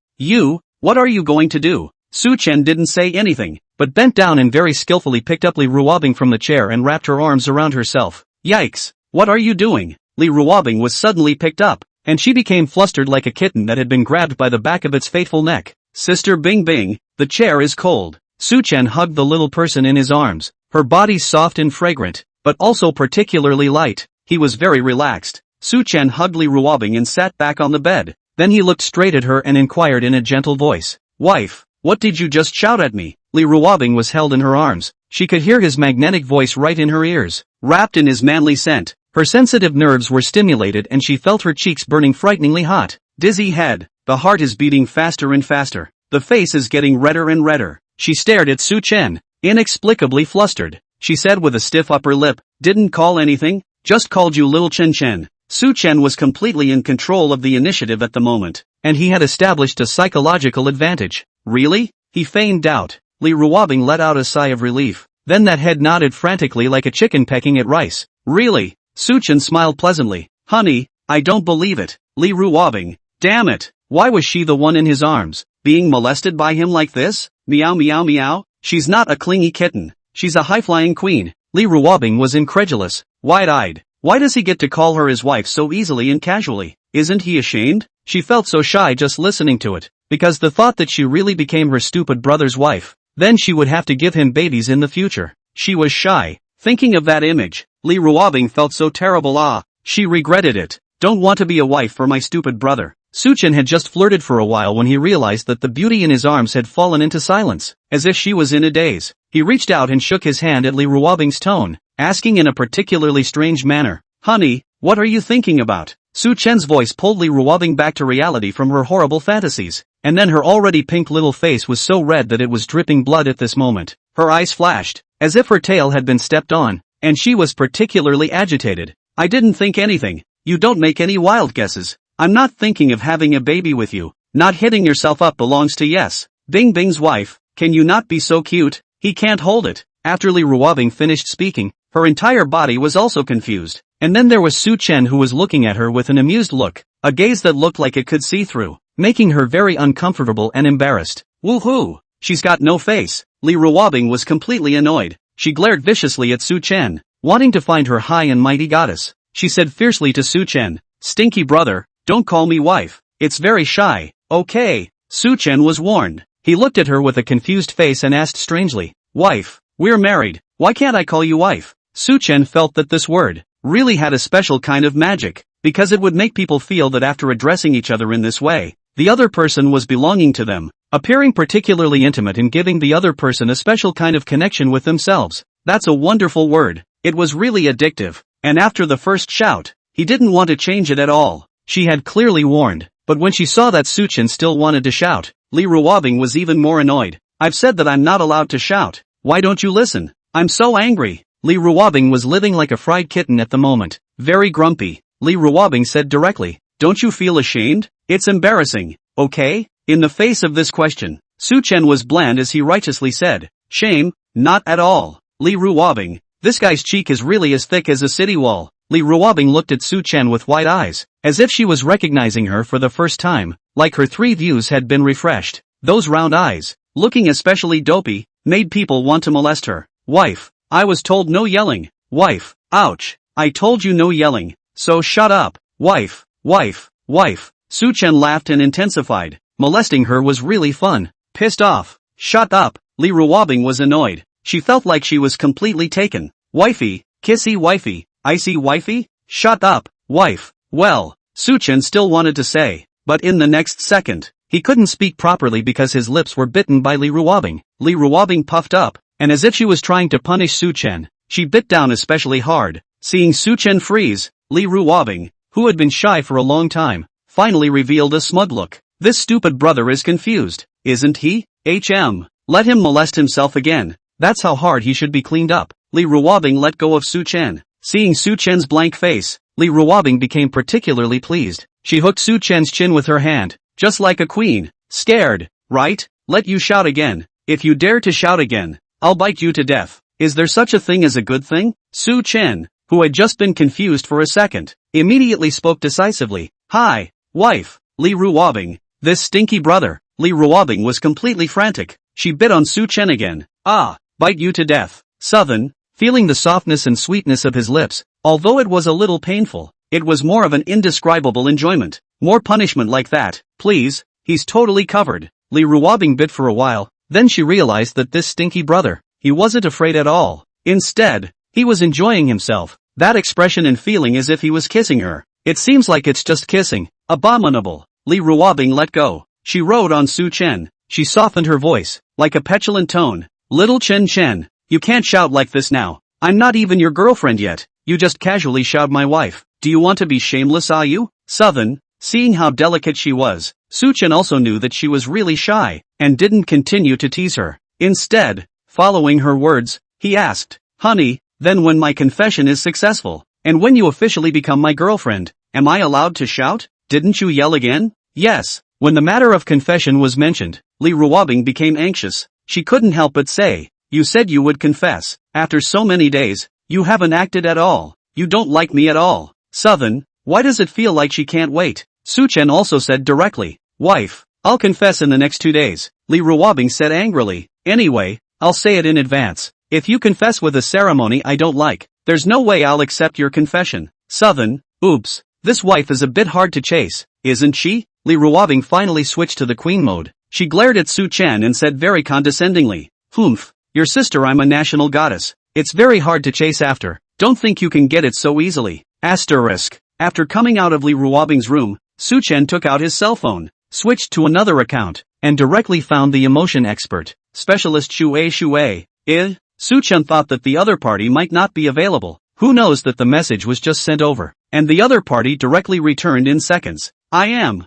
S1: What are you going to do? Su Chen didn't say anything, but bent down and very skillfully picked up Li Ruobing from the chair and wrapped her arms around herself. Yikes! What are you doing? Li Ruobing was suddenly picked up, and she became flustered like a kitten that had been grabbed by the back of its fateful neck. Sister Bing Bing, the chair is cold. Su Chen hugged the little person in his arms, her body soft and fragrant, but also particularly light. He was very relaxed. Su Chen hugged Li Ruobing and sat back on the bed. Then he looked straight at her and inquired in a gentle voice. Wife, what did you just shout at me? Li Ruobing was held in her arms. She could hear his magnetic voice right in her ears, wrapped in his manly scent. Her sensitive nerves were stimulated and she felt her cheeks burning frighteningly hot. Dizzy head. The heart is beating faster and faster. The face is getting redder and redder. She stared at Su Chen, inexplicably flustered. She said with a stiff upper lip, didn't call anything, just called you Lil Chen Chen. Su Chen was completely in control of the initiative at the moment, and he had established a psychological advantage. Really? He feigned doubt. Li Ruobing let out a sigh of relief. Then that head nodded frantically like a chicken pecking at rice. Really? Su Chen smiled pleasantly. Honey, I don't believe it. Li Ruobing. Damn it. Why was she the one in his arms, being molested by him like this? Meow meow meow. She's not a clingy kitten. She's a high-flying queen. Li Ruobing was incredulous, wide-eyed. Why does he get to call her his wife so easily and casually? Isn't he ashamed? She felt so shy just listening to it, because the thought that she really became her stupid brother's wife, then she would have to give him babies in the future. She was shy. Thinking of that image, Li Ruobing felt so terrible. She regretted it. Don't want to be a wife for my stupid brother. Suchen had just flirted for a while when he realized that the beauty in his arms had fallen into silence, as if she was in a daze. He reached out and shook his hand at Li Ruobing's tone, asking in a particularly strange manner, "Honey, what are you thinking about?" Su Chen's voice pulled Li Ruobing back to reality from her horrible fantasies, and then her already pink little face was so red that it was dripping blood at this moment. Her eyes flashed, as if her tail had been stepped on, and she was particularly agitated. "I didn't think anything. You don't make any wild guesses. I'm not thinking of having a baby with you. Not hitting yourself up belongs to Yes Bing Bing's wife. Can you not be so cute? He can't hold it." After Li Ruobing finished speaking, her entire body was also confused. And then there was Su Chen, who was looking at her with an amused look, a gaze that looked like it could see through, making her very uncomfortable and embarrassed. "Woohoo! She's got no face." Li Ruobing was completely annoyed. She glared viciously at Su Chen, wanting to find her high and mighty goddess. She said fiercely to Su Chen, "Stinky brother, don't call me wife. It's very shy." "Okay." Su Chen was warned. He looked at her with a confused face and asked strangely, "Wife, we're married. Why can't I call you wife?" Su Chen felt that this word really had a special kind of magic, because it would make people feel that after addressing each other in this way, the other person was belonging to them, appearing particularly intimate and giving the other person a special kind of connection with themselves. That's a wonderful word. It was really addictive, and after the first shout, he didn't want to change it at all. She had clearly warned, but when she saw that Su Chen still wanted to shout, Li Ruobing was even more annoyed. "I've said that I'm not allowed to shout. Why don't you listen? I'm so angry." Li Ruobing was living like a fried kitten at the moment, very grumpy. Li Ruobing said directly, "Don't you feel ashamed? It's embarrassing, okay?" In the face of this question, Su Chen was bland as he righteously said, "Shame? Not at all. Li Ruobing, this guy's cheek is really as thick as a city wall." Li Ruobing looked at Su Chen with wide eyes, as if she was recognizing her for the first time, like her 3 views had been refreshed. Those round eyes, looking especially dopey, made people want to molest her. "Wife, I was told no yelling." "Wife, ouch. I told you no yelling, so shut up." "Wife, wife, wife." Su Chen laughed and intensified. Molesting her was really fun. Pissed off. "Shut up." Li Ruobing was annoyed. She felt like she was completely taken. "Wifey, kissy wifey, icy wifey? Shut up, wife." Well, Su Chen still wanted to say, but in the next second, he couldn't speak properly because his lips were bitten by Li Ruobing. Li Ruobing puffed up, and as if she was trying to punish Su Chen, she bit down especially hard. Seeing Su Chen freeze, Li Ruobing, who had been shy for a long time, finally revealed a smug look. "This stupid brother is confused, isn't he? Let him molest himself again. That's how hard he should be cleaned up." Li Ruobing let go of Su Chen. Seeing Su Chen's blank face, Li Ruobing became particularly pleased. She hooked Su Chen's chin with her hand, just like a queen. "Scared, right? Let you shout again. If you dare to shout again, I'll bite you to death." Is there such a thing as a good thing? Su Chen, who had just been confused for a second, immediately spoke decisively. "Hi, wife." Li Ruobing, this stinky brother. Li Ruobing was completely frantic. She bit on Su Chen again. "Ah, bite you to death." Southern, feeling the softness and sweetness of his lips, although it was a little painful, it was more of an indescribable enjoyment. More punishment like that, please. He's totally covered. Li Ruobing bit for a while, then she realized that this stinky brother, he wasn't afraid at all. Instead, he was enjoying himself. That expression and feeling as if he was kissing her. It seems like it's just kissing. Abominable. Li Ruobing let go. She rode on Su Chen. She softened her voice, like a petulant tone. "Little Chen Chen, you can't shout like this now. I'm not even your girlfriend yet. You just casually shout my wife. Do you want to be shameless, are you?" Southern, seeing how delicate she was, Su Chen also knew that she was really shy, and didn't continue to tease her. Instead, following her words, he asked, "Honey, then when my confession is successful, and when you officially become my girlfriend, am I allowed to shout? Didn't you yell again?" "Yes." When the matter of confession was mentioned, Li Ruobing became anxious. She couldn't help but say, "You said you would confess. After so many days, you haven't acted at all. You don't like me at all." Southern, why does it feel like she can't wait? Su Chen also said directly, "Wife, I'll confess in the next 2 days, Li Ruobing said angrily. Anyway, I'll say it in advance. If you confess with a ceremony I don't like, there's no way I'll accept your confession. Southern, oops, this wife is a bit hard to chase, isn't she? Li Ruobing finally switched to the queen mode. She glared at Su Chen and said very condescendingly, "Humph, your sister, I'm a national goddess. It's very hard to chase after. Don't think you can get it so easily." Asterisk. After coming out of Li Ruobing's room, Su Chen took out his cell phone, switched to another account, and directly found the emotion expert, specialist Shui. Su Chen thought that the other party might not be available. Who knows that the message was just sent over, and the other party directly returned in seconds. I am.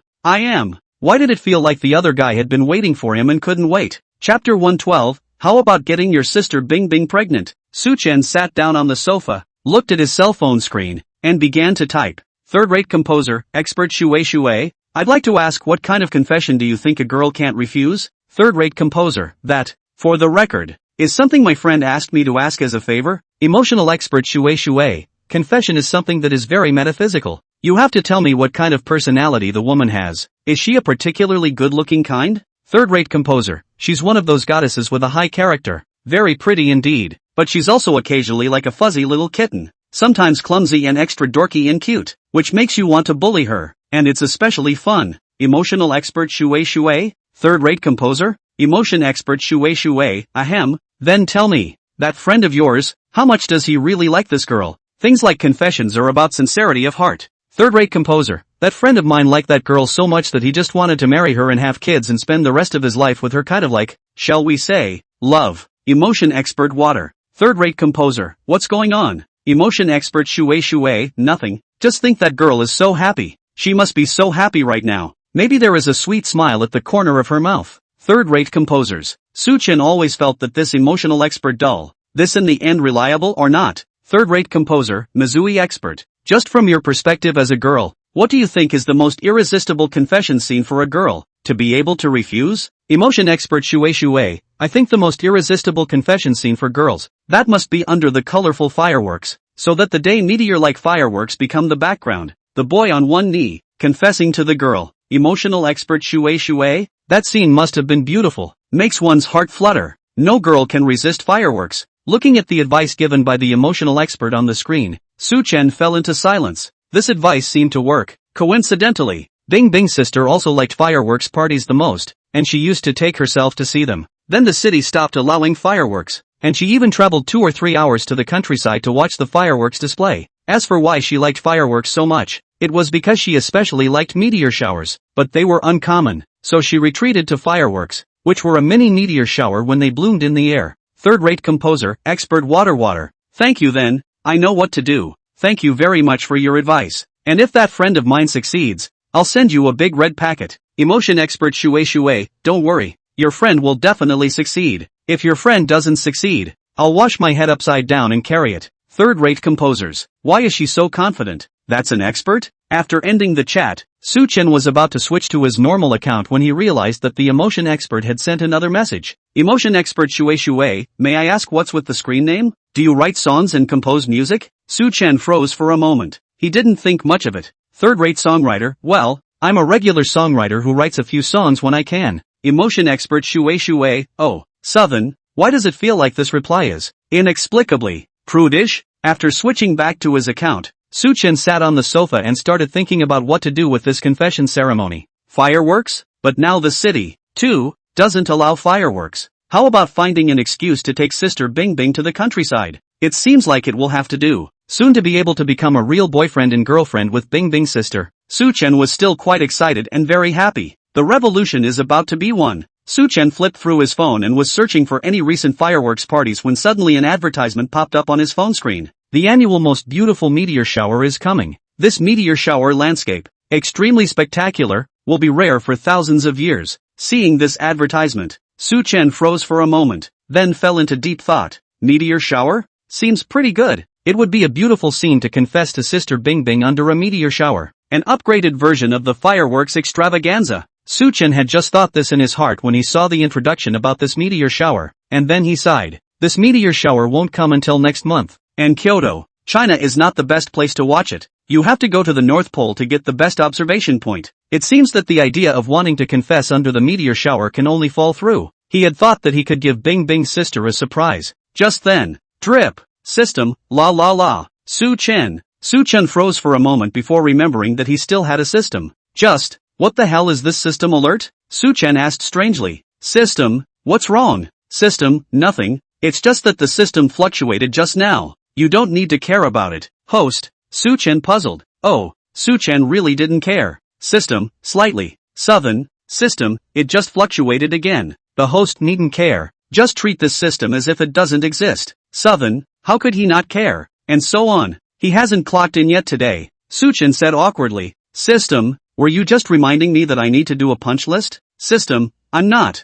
S1: Why did it feel like the other guy had been waiting for him and couldn't wait? Chapter 112, how about getting your sister Bing Bing pregnant? Su Chen sat down on the sofa, looked at his cell phone screen, and began to type. Third-rate composer, expert Shui. I'd like to ask, what kind of confession do you think a girl can't refuse? Third-rate composer, that, for the record, is something my friend asked me to ask as a favor. Emotional expert Shui. Confession is something that is very metaphysical. You have to tell me what kind of personality the woman has. Is she a particularly good-looking kind? Third-rate composer, she's one of those goddesses with a high character. Very pretty indeed, but she's also occasionally like a fuzzy little kitten. Sometimes clumsy and extra dorky and cute, which makes you want to bully her, and it's especially fun. Emotional expert Shui. Third-rate composer? Emotion expert Shui. Ahem. Then tell me, that friend of yours, how much does he really like this girl? Things like confessions are about sincerity of heart. Third-rate composer, that friend of mine liked that girl so much that he just wanted to marry her and have kids and spend the rest of his life with her, kind of like, shall we say, love. Emotion expert water. Third-rate composer, what's going on? Emotion expert Shui. Nothing. Just think that girl is so happy. She must be so happy right now. Maybe there is a sweet smile at the corner of her mouth. Third-rate composers. Su Chen always felt that this emotional expert dull. This in the end reliable or not? Third-rate composer, Mizui expert. Just from your perspective as a girl, what do you think is the most irresistible confession scene for a girl? To be able to refuse? Emotion expert Shui. I think the most irresistible confession scene for girls, that must be under the colorful fireworks, so that the day meteor-like fireworks become the background. The boy on one knee, confessing to the girl. Emotional expert Shui. That scene must have been beautiful. Makes one's heart flutter. No girl can resist fireworks. Looking at the advice given by the emotional expert on the screen, Su Chen fell into silence. This advice seemed to work. Coincidentally, Bing Bing's sister also liked fireworks parties the most, and she used to take herself to see them. Then the city stopped allowing fireworks, and she even traveled 2 or 3 hours to the countryside to watch the fireworks display. As for why she liked fireworks so much, it was because she especially liked meteor showers, but they were uncommon, so she retreated to fireworks, which were a mini meteor shower when they bloomed in the air. Third-rate composer, expert water. Thank you then, I know what to do. Thank you very much for your advice. And if that friend of mine succeeds, I'll send you a big red packet. Emotion expert Shui. Don't worry, your friend will definitely succeed. If your friend doesn't succeed, I'll wash my head upside down and carry it. Third-rate composers. Why is she so confident? That's an expert? After ending the chat, Su Chen was about to switch to his normal account when he realized that the emotion expert had sent another message. Emotion expert Shui. May I ask what's with the screen name? Do you write songs and compose music? Su Chen froze for a moment. He didn't think much of it. Third-rate songwriter. Well, I'm a regular songwriter who writes a few songs when I can. Emotion expert Shui. Oh, Southern, why does it feel like this reply is inexplicably prudish? After switching back to his account, Su Chen sat on the sofa and started thinking about what to do with this confession ceremony. Fireworks? But now the city, too, doesn't allow fireworks. How about finding an excuse to take sister Bing Bing to the countryside? It seems like it will have to do. Soon to be able to become a real boyfriend and girlfriend with Bing Bing's sister. Su Chen was still quite excited and very happy. The revolution is about to be won. Su Chen flipped through his phone and was searching for any recent fireworks parties when suddenly an advertisement popped up on his phone screen. The annual most beautiful meteor shower is coming. This meteor shower landscape, extremely spectacular, will be rare for thousands of years. Seeing this advertisement, Su Chen froze for a moment, then fell into deep thought. Meteor shower? Seems pretty good. It would be a beautiful scene to confess to sister Bing Bing under a meteor shower. An upgraded version of the fireworks extravaganza. Su Chen had just thought this in his heart when he saw the introduction about this meteor shower, and then he sighed. This meteor shower won't come until next month. And Kyoto, China is not the best place to watch it. You have to go to the North Pole to get the best observation point. It seems that the idea of wanting to confess under the meteor shower can only fall through. He had thought that he could give Bing Bing's sister a surprise. Just then, drip, system, la la la, Su-chen. Su-chen froze for a moment before remembering that he still had a system. Just, what the hell is this system alert? Su-chen asked strangely. System, what's wrong? System, nothing, it's just that the system fluctuated just now. You don't need to care about it. Host, Su-chen puzzled. Oh, Su-chen really didn't care. System, slightly. Southern, system, it just fluctuated again. The host needn't care. Just treat this system as if it doesn't exist. Southern, how could he not care? And so on. He hasn't clocked in yet today. Su-chen said awkwardly. System, were you just reminding me that I need to do a punch list? System, I'm not.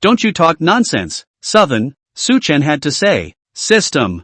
S1: Don't you talk nonsense. Southern, Su-chen had to say. System,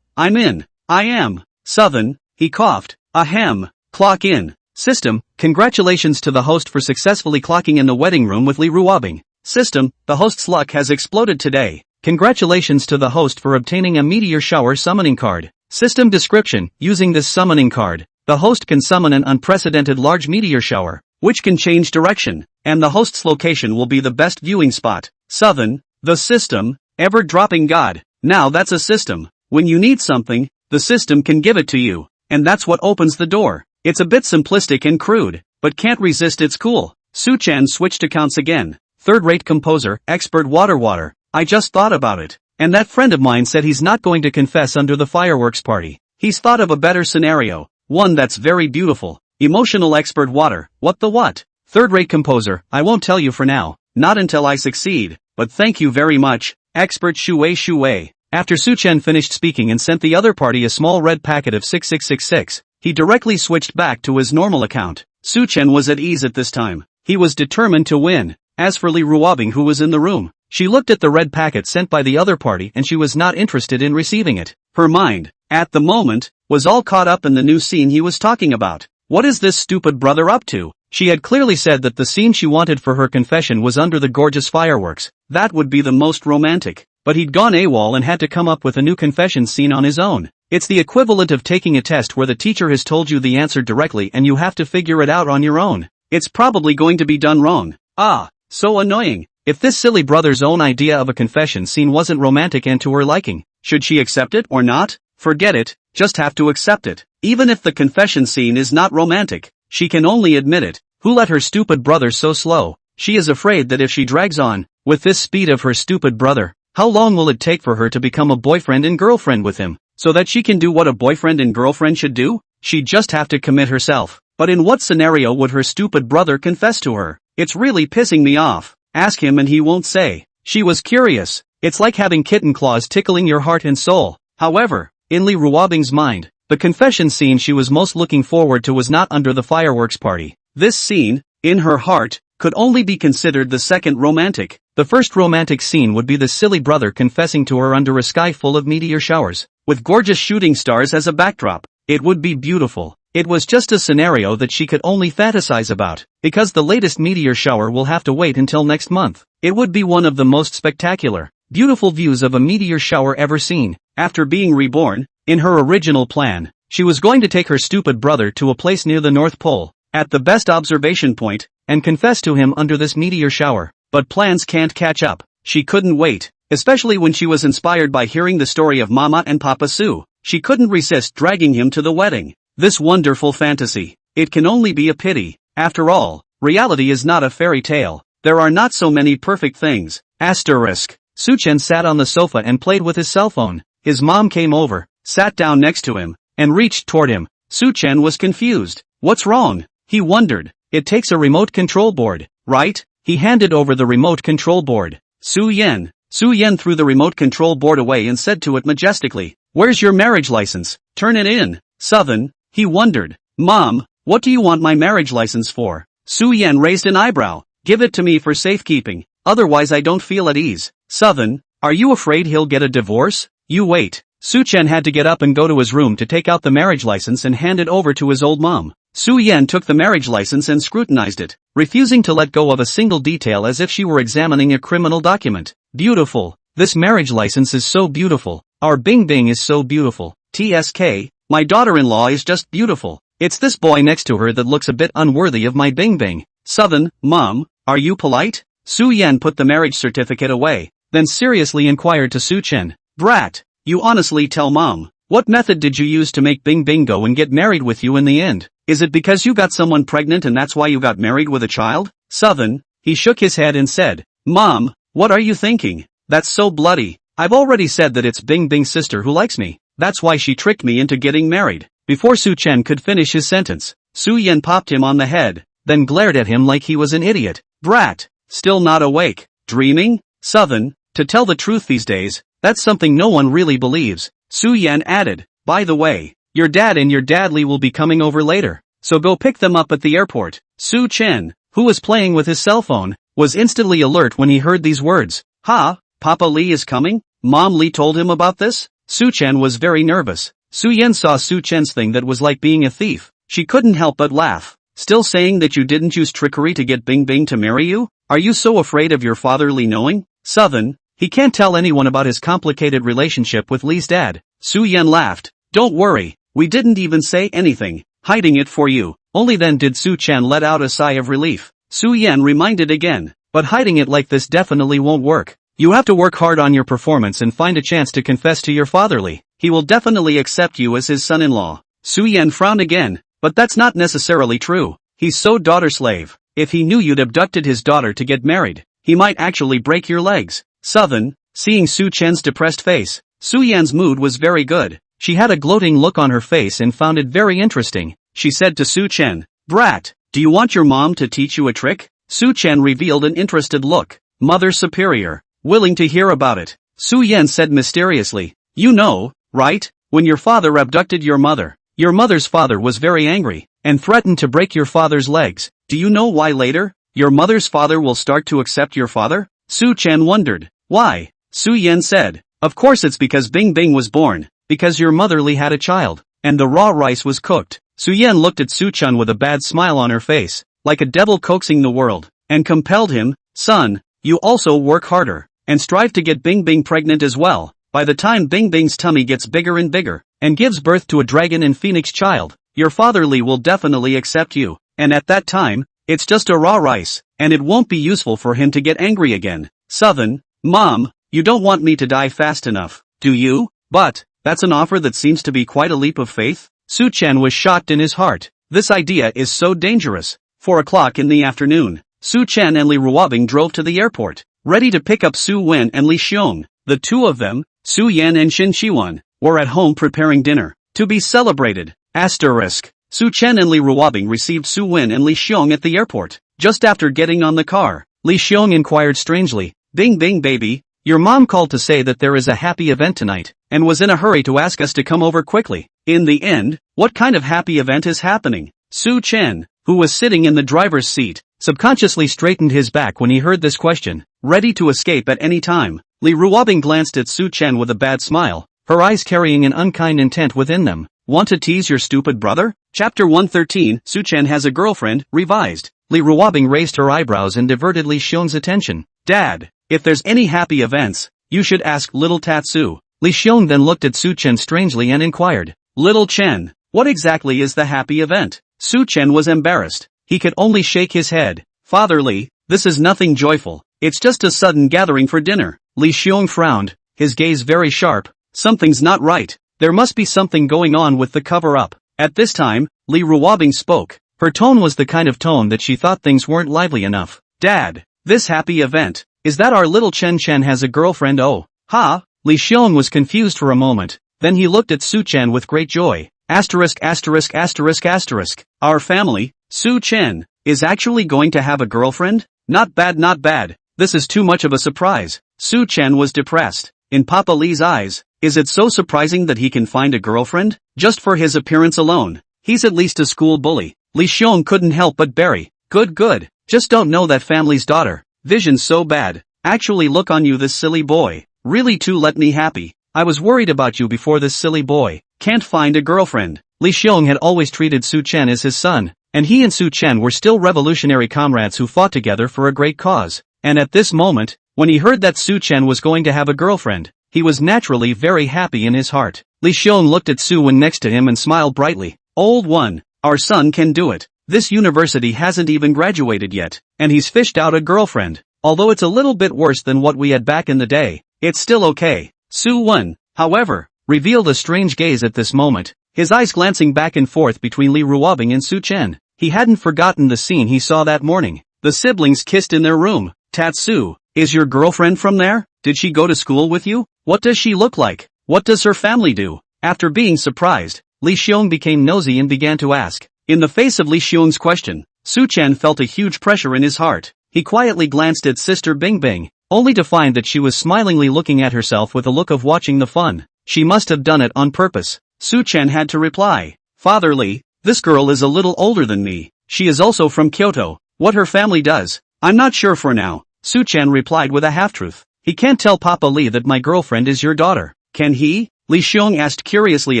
S1: I'm in. I am. Southern, he coughed. Ahem. Clock in. System, congratulations to the host for successfully clocking in the wedding room with Li Ruobing. System, the host's luck has exploded today. Congratulations to the host for obtaining a meteor shower summoning card. System description, using this summoning card, the host can summon an unprecedented large meteor shower, which can change direction, and the host's location will be the best viewing spot. Southern, the system, ever-dropping god. Now that's a system. When you need something, the system can give it to you, and that's what opens the door. It's a bit simplistic and crude, but can't resist its cool. Su-chen switched accounts again. Third-rate composer, expert water. I just thought about it. And that friend of mine said he's not going to confess under the fireworks party. He's thought of a better scenario. One that's very beautiful. Emotional expert water, what the what? Third-rate composer, I won't tell you for now. Not until I succeed. But thank you very much. Expert Shui. After Su-chen finished speaking and sent the other party a small red packet of 6666, he directly switched back to his normal account. Su-chen was at ease at this time. He was determined to win. As for Li Ruobing, who was in the room, she looked at the red packet sent by the other party and she was not interested in receiving it. Her mind, at the moment, was all caught up in the new scene he was talking about. What is this stupid brother up to? She had clearly said that the scene she wanted for her confession was under the gorgeous fireworks. That would be the most romantic. But he'd gone AWOL and had to come up with a new confession scene on his own. It's the equivalent of taking a test where the teacher has told you the answer directly and you have to figure it out on your own. It's probably going to be done wrong. Ah, so annoying. If this silly brother's own idea of a confession scene wasn't romantic and to her liking, should she accept it or not? Forget it, just have to accept it. Even if the confession scene is not romantic, she can only admit it. Who let her stupid brother so slow? She is afraid that if she drags on, with this speed of her stupid brother, how long will it take for her to become a boyfriend and girlfriend with him, so that she can do what a boyfriend and girlfriend should do? She'd just have to commit herself. But in what scenario would her stupid brother confess to her? It's really pissing me off. Ask him and he won't say. She was curious. It's like having kitten claws tickling your heart and soul. However, in Li Ruobing's mind, the confession scene she was most looking forward to was not under the fireworks party. This scene, in her heart, could only be considered the second romantic. The first romantic scene would be the silly brother confessing to her under a sky full of meteor showers, with gorgeous shooting stars as a backdrop. It would be beautiful. It was just a scenario that she could only fantasize about, because the latest meteor shower will have to wait until next month. It would be one of the most spectacular, beautiful views of a meteor shower ever seen. After being reborn, in her original plan, she was going to take her stupid brother to a place near the North Pole, at the best observation point, and confess to him under this meteor shower. But plans can't catch up. She couldn't wait, especially when she was inspired by hearing the story of Mama and Papa Sue. She couldn't resist dragging him to the wedding. This wonderful fantasy. It can only be a pity. After all, reality is not a fairy tale. There are not so many perfect things. Asterisk. Su-chen sat on the sofa and played with his cell phone. His mom came over, sat down next to him, and reached toward him. Su-chen was confused. What's wrong? He wondered. It takes a remote control board, right? He handed over the remote control board. Su-yen. Su-yen threw the remote control board away and said to it majestically, "Where's your marriage license? Turn it in." Southern. He wondered. "Mom, what do you want my marriage license for?" Su-yen raised an eyebrow. "Give it to me for safekeeping, otherwise I don't feel at ease." Southern. "Are you afraid he'll get a divorce?" "You wait." Su-chen had to get up and go to his room to take out the marriage license and hand it over to his old mom. Su-yen took the marriage license and scrutinized it, refusing to let go of a single detail as if she were examining a criminal document. "Beautiful. This marriage license is so beautiful. Our Bing Bing is so beautiful. TSK, My daughter-in-law is just beautiful. It's this boy next to her that looks a bit unworthy of my Bing Bing. Southern, Mom, are you polite? Su Yan put the marriage certificate away, then seriously inquired to Su Chen. Brat, you honestly tell Mom, what method did you use to make Bing Bing go and get married with you in the end? Is it because you got someone pregnant and that's why you got married with a child? Southern, he shook his head and said, Mom, what are you thinking? That's so bloody. I've already said that it's Bing Bing's sister who likes me. That's why she tricked me into getting married. Before Su Chen could finish his sentence, Su Yan popped him on the head, then glared at him like he was an idiot. Brat, still not awake? Dreaming? Southern, to tell the truth these days, that's something no one really believes. Su Yan added, by the way, your dad and your dadly will be coming over later, so go pick them up at the airport. Su Chen, who was playing with his cell phone, was instantly alert when he heard these words. Ha, Papa Li is coming? Mom Li told him about this? Su Chen was very nervous. Su Yan saw Su Chen's thing that was like being a thief. She couldn't help but laugh. Still saying that you didn't use trickery to get Bing Bing to marry you? Are you so afraid of your father Li knowing? Southern, he can't tell anyone about his complicated relationship with Li's dad. Su Yan laughed. Don't worry, we didn't even say anything, hiding it for you. Only then did Su Chen let out a sigh of relief. Su Yan reminded again, but hiding it like this definitely won't work. You have to work hard on your performance and find a chance to confess to your father Li. He will definitely accept you as his son-in-law. Su Yan frowned again, but that's not necessarily true. He's so daughter-slave. If he knew you'd abducted his daughter to get married, he might actually break your legs. Southern, seeing Su Chen's depressed face, Su Yan's mood was very good. She had a gloating look on her face and found it very interesting. She said to Su Chen, Brat, do you want your mom to teach you a trick? Su Chen revealed an interested look. Mother superior, willing to hear about it. Su Yan said mysteriously, you know, right? When your father abducted your mother's father was very angry, and threatened to break your father's legs. Do you know why later? Your mother's father will start to accept your father? Su Chen wondered. Why? Su Yan said, of course it's because Bing Bing was born, because your mother Li had a child, and the raw rice was cooked. Su Yan looked at Su Chen with a bad smile on her face, like a devil coaxing the world, and compelled him, son, you also work harder, and strive to get Bing Bing pregnant as well. By the time Bing Bing's tummy gets bigger and bigger, and gives birth to a dragon and phoenix child, your father Li will definitely accept you, and at that time, it's just a raw rice, and it won't be useful for him to get angry again. Southern, Mom, you don't want me to die fast enough, do you? But, that's an offer that seems to be quite a leap of faith. Su Chen was shocked in his heart. This idea is so dangerous. 4 o'clock in the afternoon, Su Chen and Li Ruobing drove to the airport, ready to pick up Su Wen and Li Xiong. The two of them, Su Yan and Shin Qiwan, were at home preparing dinner, to be celebrated. Asterisk. Su Chen and Li Ruobing received Su Wen and Li Xiong at the airport. Just after getting on the car, Li Xiong inquired strangely, Bing Bing baby, your mom called to say that there is a happy event tonight, and was in a hurry to ask us to come over quickly. In the end, what kind of happy event is happening? Su Chen, who was sitting in the driver's seat, subconsciously straightened his back when he heard this question, ready to escape at any time. Li Ruobing glanced at Su Chen with a bad smile, her eyes carrying an unkind intent within them. Want to tease your stupid brother? Chapter 113, Su Chen has a girlfriend, revised. Li Ruobing raised her eyebrows and diverted Li Xiong's attention. Dad, if there's any happy events, you should ask little Tatsu. Li Xiong then looked at Su Chen strangely and inquired, Little Chen, what exactly is the happy event? Su Chen was embarrassed. He could only shake his head. Father Li, this is nothing joyful. It's just a sudden gathering for dinner. Li Xiong frowned, his gaze very sharp. Something's not right. There must be something going on with the cover-up. At this time, Li Ruobing spoke. Her tone was the kind of tone that she thought things weren't lively enough. Dad, this happy event, is that our little Chen Chen has a girlfriend? Oh, ha? Li Xiong was confused for a moment. Then he looked at Su Chen with great joy. Asterisk asterisk asterisk asterisk. Our family, Su Chen, is actually going to have a girlfriend? Not bad, not bad. This is too much of a surprise. Su Chen was depressed. In Papa Li's eyes, is it so surprising that he can find a girlfriend? Just for his appearance alone. He's at least a school bully. Li Xiong couldn't help but berry. Good. Just don't know that family's daughter. Vision's so bad. Actually look on you, this silly boy. Really too let me happy. I was worried about you before, this silly boy can't find a girlfriend. Li Xiong had always treated Su Chen as his son, and he and Su Chen were still revolutionary comrades who fought together for a great cause. And at this moment, when he heard that Su Chen was going to have a girlfriend, he was naturally very happy in his heart. Li Xiong looked at Su Wen next to him and smiled brightly. Old one, our son can do it. This university hasn't even graduated yet, and he's fished out a girlfriend. Although it's a little bit worse than what we had back in the day, it's still okay. Su Wen, however, revealed a strange gaze at this moment, his eyes glancing back and forth between Li Ruobing and Su Chen. He hadn't forgotten the scene he saw that morning. The siblings kissed in their room. Tatsu, is your girlfriend from there? Did she go to school with you? What does she look like? What does her family do? After being surprised, Li Xiong became nosy and began to ask. In the face of Li Xiong's question, Su Chen felt a huge pressure in his heart. He quietly glanced at Sister Bingbing, only to find that she was smilingly looking at herself with a look of watching the fun. She must have done it on purpose. Su Chen had to reply. Father Li, this girl is a little older than me. She is also from Kyoto. What her family does, I'm not sure for now. Su Chen replied with a half-truth. He can't tell Papa Li that my girlfriend is your daughter. Can he? Li Xiong asked curiously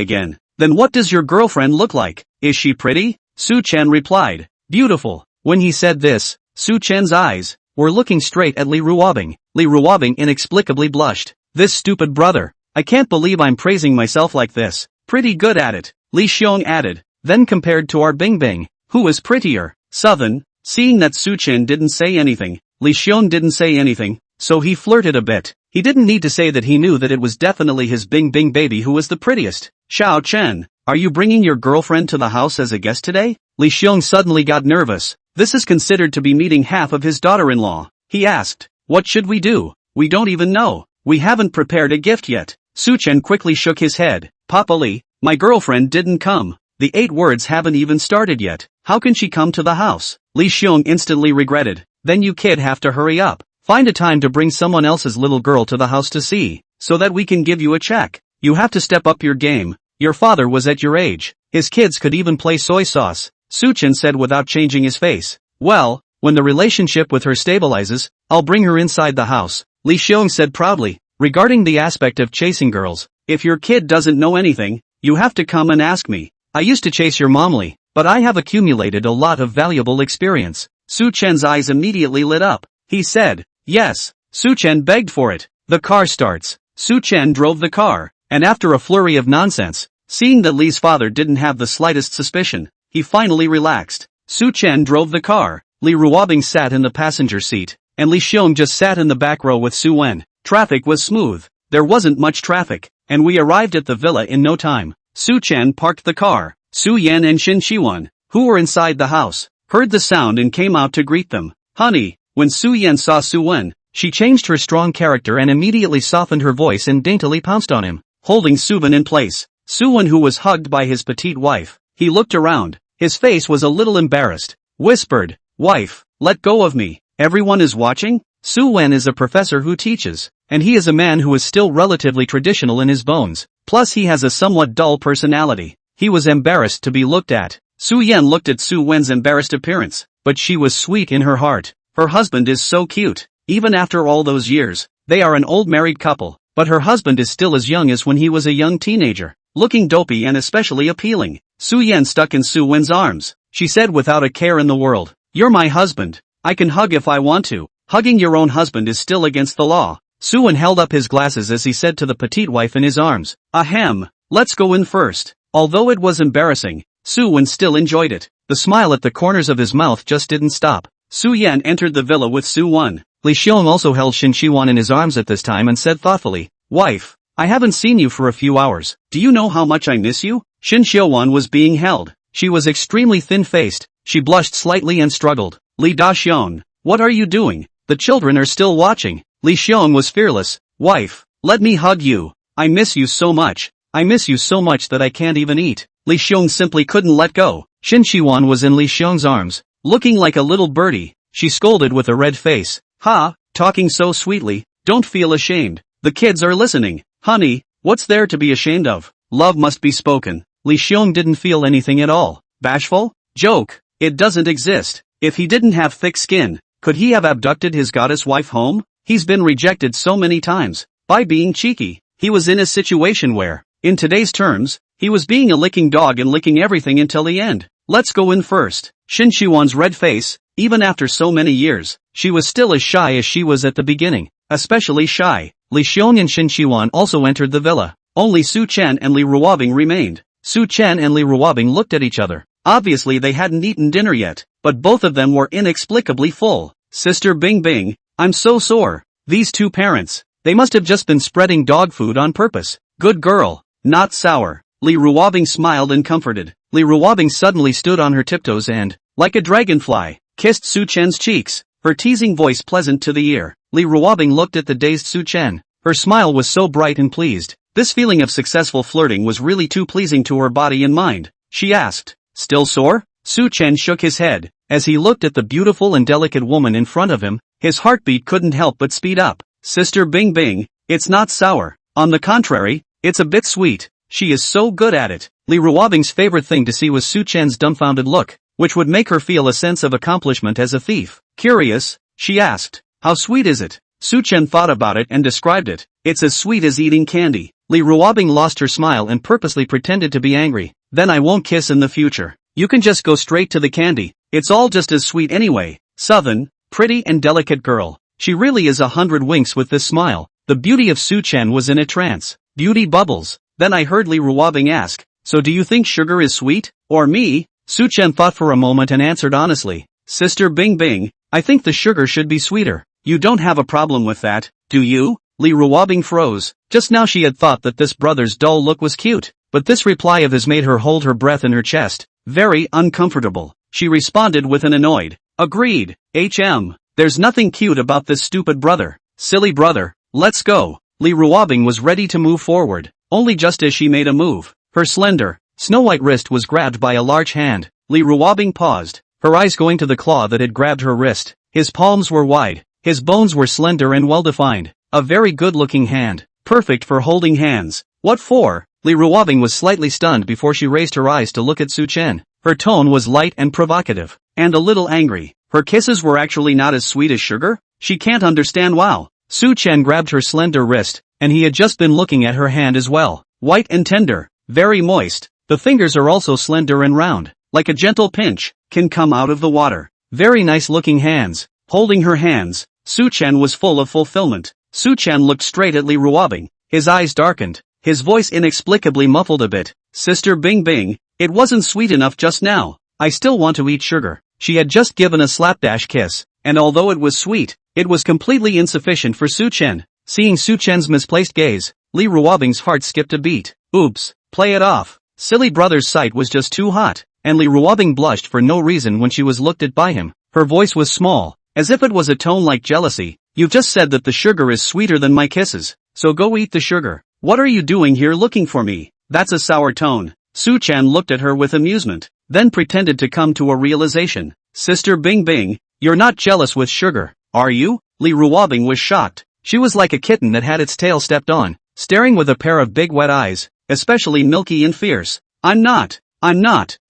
S1: again. Then what does your girlfriend look like? Is she pretty? Su Chen replied. Beautiful. When he said this, Su Chen's eyes were looking straight at Li Ruobing. Li Ruobing inexplicably blushed. This stupid brother. I can't believe I'm praising myself like this. Pretty good at it, Li Xiong added. Then compared to our Bingbing, who is prettier? Southern. Seeing that Su Chen didn't say anything, Li Xiong didn't say anything, so he flirted a bit. He didn't need to say that he knew that it was definitely his Bingbing baby who was the prettiest. Xiao Chen, are you bringing your girlfriend to the house as a guest today? Li Xiong suddenly got nervous. This is considered to be meeting half of his daughter-in-law. He asked, what should we do? We don't even know. We haven't prepared a gift yet. Su Chen quickly shook his head. Papa Li, my girlfriend didn't come. The 8 words haven't even started yet. How can she come to the house? Li Xiong instantly regretted. Then you kid have to hurry up. Find a time to bring someone else's little girl to the house to see, so that we can give you a check. You have to step up your game. Your father was at your age. His kids could even play soy sauce. Su Chen said without changing his face. Well, when the relationship with her stabilizes, I'll bring her inside the house. Li Xiong said proudly. Regarding the aspect of chasing girls, if your kid doesn't know anything, you have to come and ask me. I used to chase your mom Li, but I have accumulated a lot of valuable experience. Su Chen's eyes immediately lit up. He said, yes. Su Chen begged for it. The car starts. Su Chen drove the car, and after a flurry of nonsense, seeing that Li's father didn't have the slightest suspicion, he finally relaxed. Su Chen drove the car, Li Ruobing sat in the passenger seat, and Li Xiong just sat in the back row with Su Wen. Traffic was smooth. There wasn't much traffic, and we arrived at the villa in no time. Su Chen parked the car. Su Yan and Shin Shiwan, who were inside the house, heard the sound and came out to greet them. Honey, when Su Yan saw Su Wen, she changed her strong character and immediately softened her voice and daintily pounced on him, holding Su Wen in place. Su Wen, who was hugged by his petite wife, he looked around. His face was a little embarrassed. Whispered, wife, let go of me. Everyone is watching? Su Wen is a professor who teaches, and he is a man who is still relatively traditional in his bones. Plus he has a somewhat dull personality. He was embarrassed to be looked at. Su Yan looked at Su Wen's embarrassed appearance, but she was sweet in her heart. Her husband is so cute. Even after all those years, they are an old married couple, but her husband is still as young as when he was a young teenager, looking dopey and especially appealing. Su Yan stuck in Su Wen's arms. She said without a care in the world, you're my husband. I can hug if I want to. Hugging your own husband is still against the law. Su Wen held up his glasses as he said to the petite wife in his arms, ahem, let's go in first. Although it was embarrassing, Su Wen still enjoyed it. The smile at the corners of his mouth just didn't stop. Su Yan entered the villa with Su Wen. Li Xiong also held Shin Shiwan in his arms at this time and said thoughtfully, wife, I haven't seen you for a few hours. Do you know how much I miss you? Shin Shiwan was being held. She was extremely thin-faced. She blushed slightly and struggled. Li Daxiong, what are you doing? The children are still watching. Li Xiong was fearless. Wife, let me hug you. I miss you so much. I miss you so much that I can't even eat. Li Xiong simply couldn't let go. Shin Shiwan was in Li Xiong's arms, looking like a little birdie. She scolded with a red face. Ha, talking so sweetly, don't feel ashamed. The kids are listening. Honey, what's there to be ashamed of? Love must be spoken. Li Xiong didn't feel anything at all. Bashful? Joke. It doesn't exist. If he didn't have thick skin, could he have abducted his goddess wife home? He's been rejected so many times. By being cheeky, he was in a situation where, in today's terms, he was being a licking dog and licking everything until the end. Let's go in first. Shin Shiwan's red face, even after so many years, she was still as shy as she was at the beginning, especially shy. Li Xiong and Shin Shiwan also entered the villa. Only Su Chen and Li Ruobing remained. Su Chen and Li Ruobing looked at each other. Obviously they hadn't eaten dinner yet, but both of them were inexplicably full. Sister Bing Bing, I'm so sore. These two parents, they must have just been spreading dog food on purpose. Good girl, not sour. Li Ruobing smiled and comforted. Li Ruobing suddenly stood on her tiptoes and, like a dragonfly, kissed Su Chen's cheeks, her teasing voice pleasant to the ear. Li Ruobing looked at the dazed Su Chen. Her smile was so bright and pleased. This feeling of successful flirting was really too pleasing to her body and mind. She asked, still sore? Su Chen shook his head. As he looked at the beautiful and delicate woman in front of him, his heartbeat couldn't help but speed up. Sister Bing Bing, it's not sour. On the contrary, it's a bit sweet. She is so good at it. Li Ruobing's favorite thing to see was Su Chen's dumbfounded look, which would make her feel a sense of accomplishment as a thief. Curious, she asked, how sweet is it? Su Chen thought about it and described it. It's as sweet as eating candy. Li Ruobing lost her smile and purposely pretended to be angry. Then I won't kiss in the future. You can just go straight to the candy. It's all just as sweet anyway. Southern, pretty and delicate girl. She really is 100 winks with this smile. The beauty of Su Chen was in a trance. Beauty bubbles. Then I heard Li Ruobing ask, so do you think sugar is sweet? Or me? Su Chen thought for a moment and answered honestly, Sister Bing Bing, I think the sugar should be sweeter. You don't have a problem with that, do you? Li Ruobing froze. Just now she had thought that this brother's dull look was cute, but this reply of his made her hold her breath in her chest. Very uncomfortable. She responded with an annoyed, agreed, there's nothing cute about this stupid brother. Silly brother, let's go. Li Ruobing was ready to move forward, only just as she made a move, her slender, snow-white wrist was grabbed by a large hand. Li Ruobing paused, her eyes going to the claw that had grabbed her wrist. His palms were wide, his bones were slender and well-defined, a very good-looking hand, perfect for holding hands. What for? Li Ruobing was slightly stunned before she raised her eyes to look at Su Chen. Her tone was light and provocative, and a little angry. Her kisses were actually not as sweet as sugar? She can't understand. Wow. Su Chen grabbed her slender wrist, and he had just been looking at her hand as well. White and tender, very moist. The fingers are also slender and round, like a gentle pinch, can come out of the water. Very nice looking hands. Holding her hands, Su Chen was full of fulfillment. Su Chen looked straight at Li Ruobing, his eyes darkened, his voice inexplicably muffled a bit. Sister Bing Bing, it wasn't sweet enough just now. I still want to eat sugar. She had just given a slapdash kiss, and although it was sweet, it was completely insufficient for Su Chen. Seeing Su Chen's misplaced gaze, Li Ruobing's heart skipped a beat. Oops, play it off. Silly brother's sight was just too hot, and Li Ruobing blushed for no reason when she was looked at by him. Her voice was small, as if it was a tone like jealousy. You've just said that the sugar is sweeter than my kisses, so go eat the sugar. What are you doing here looking for me? That's a sour tone. Su Chen looked at her with amusement, then pretended to come to a realization. Sister Bing Bing, you're not jealous with sugar, are you? Li Ruobing was shocked. She was like a kitten that had its tail stepped on, staring with a pair of big wet eyes, especially milky and fierce. I'm not.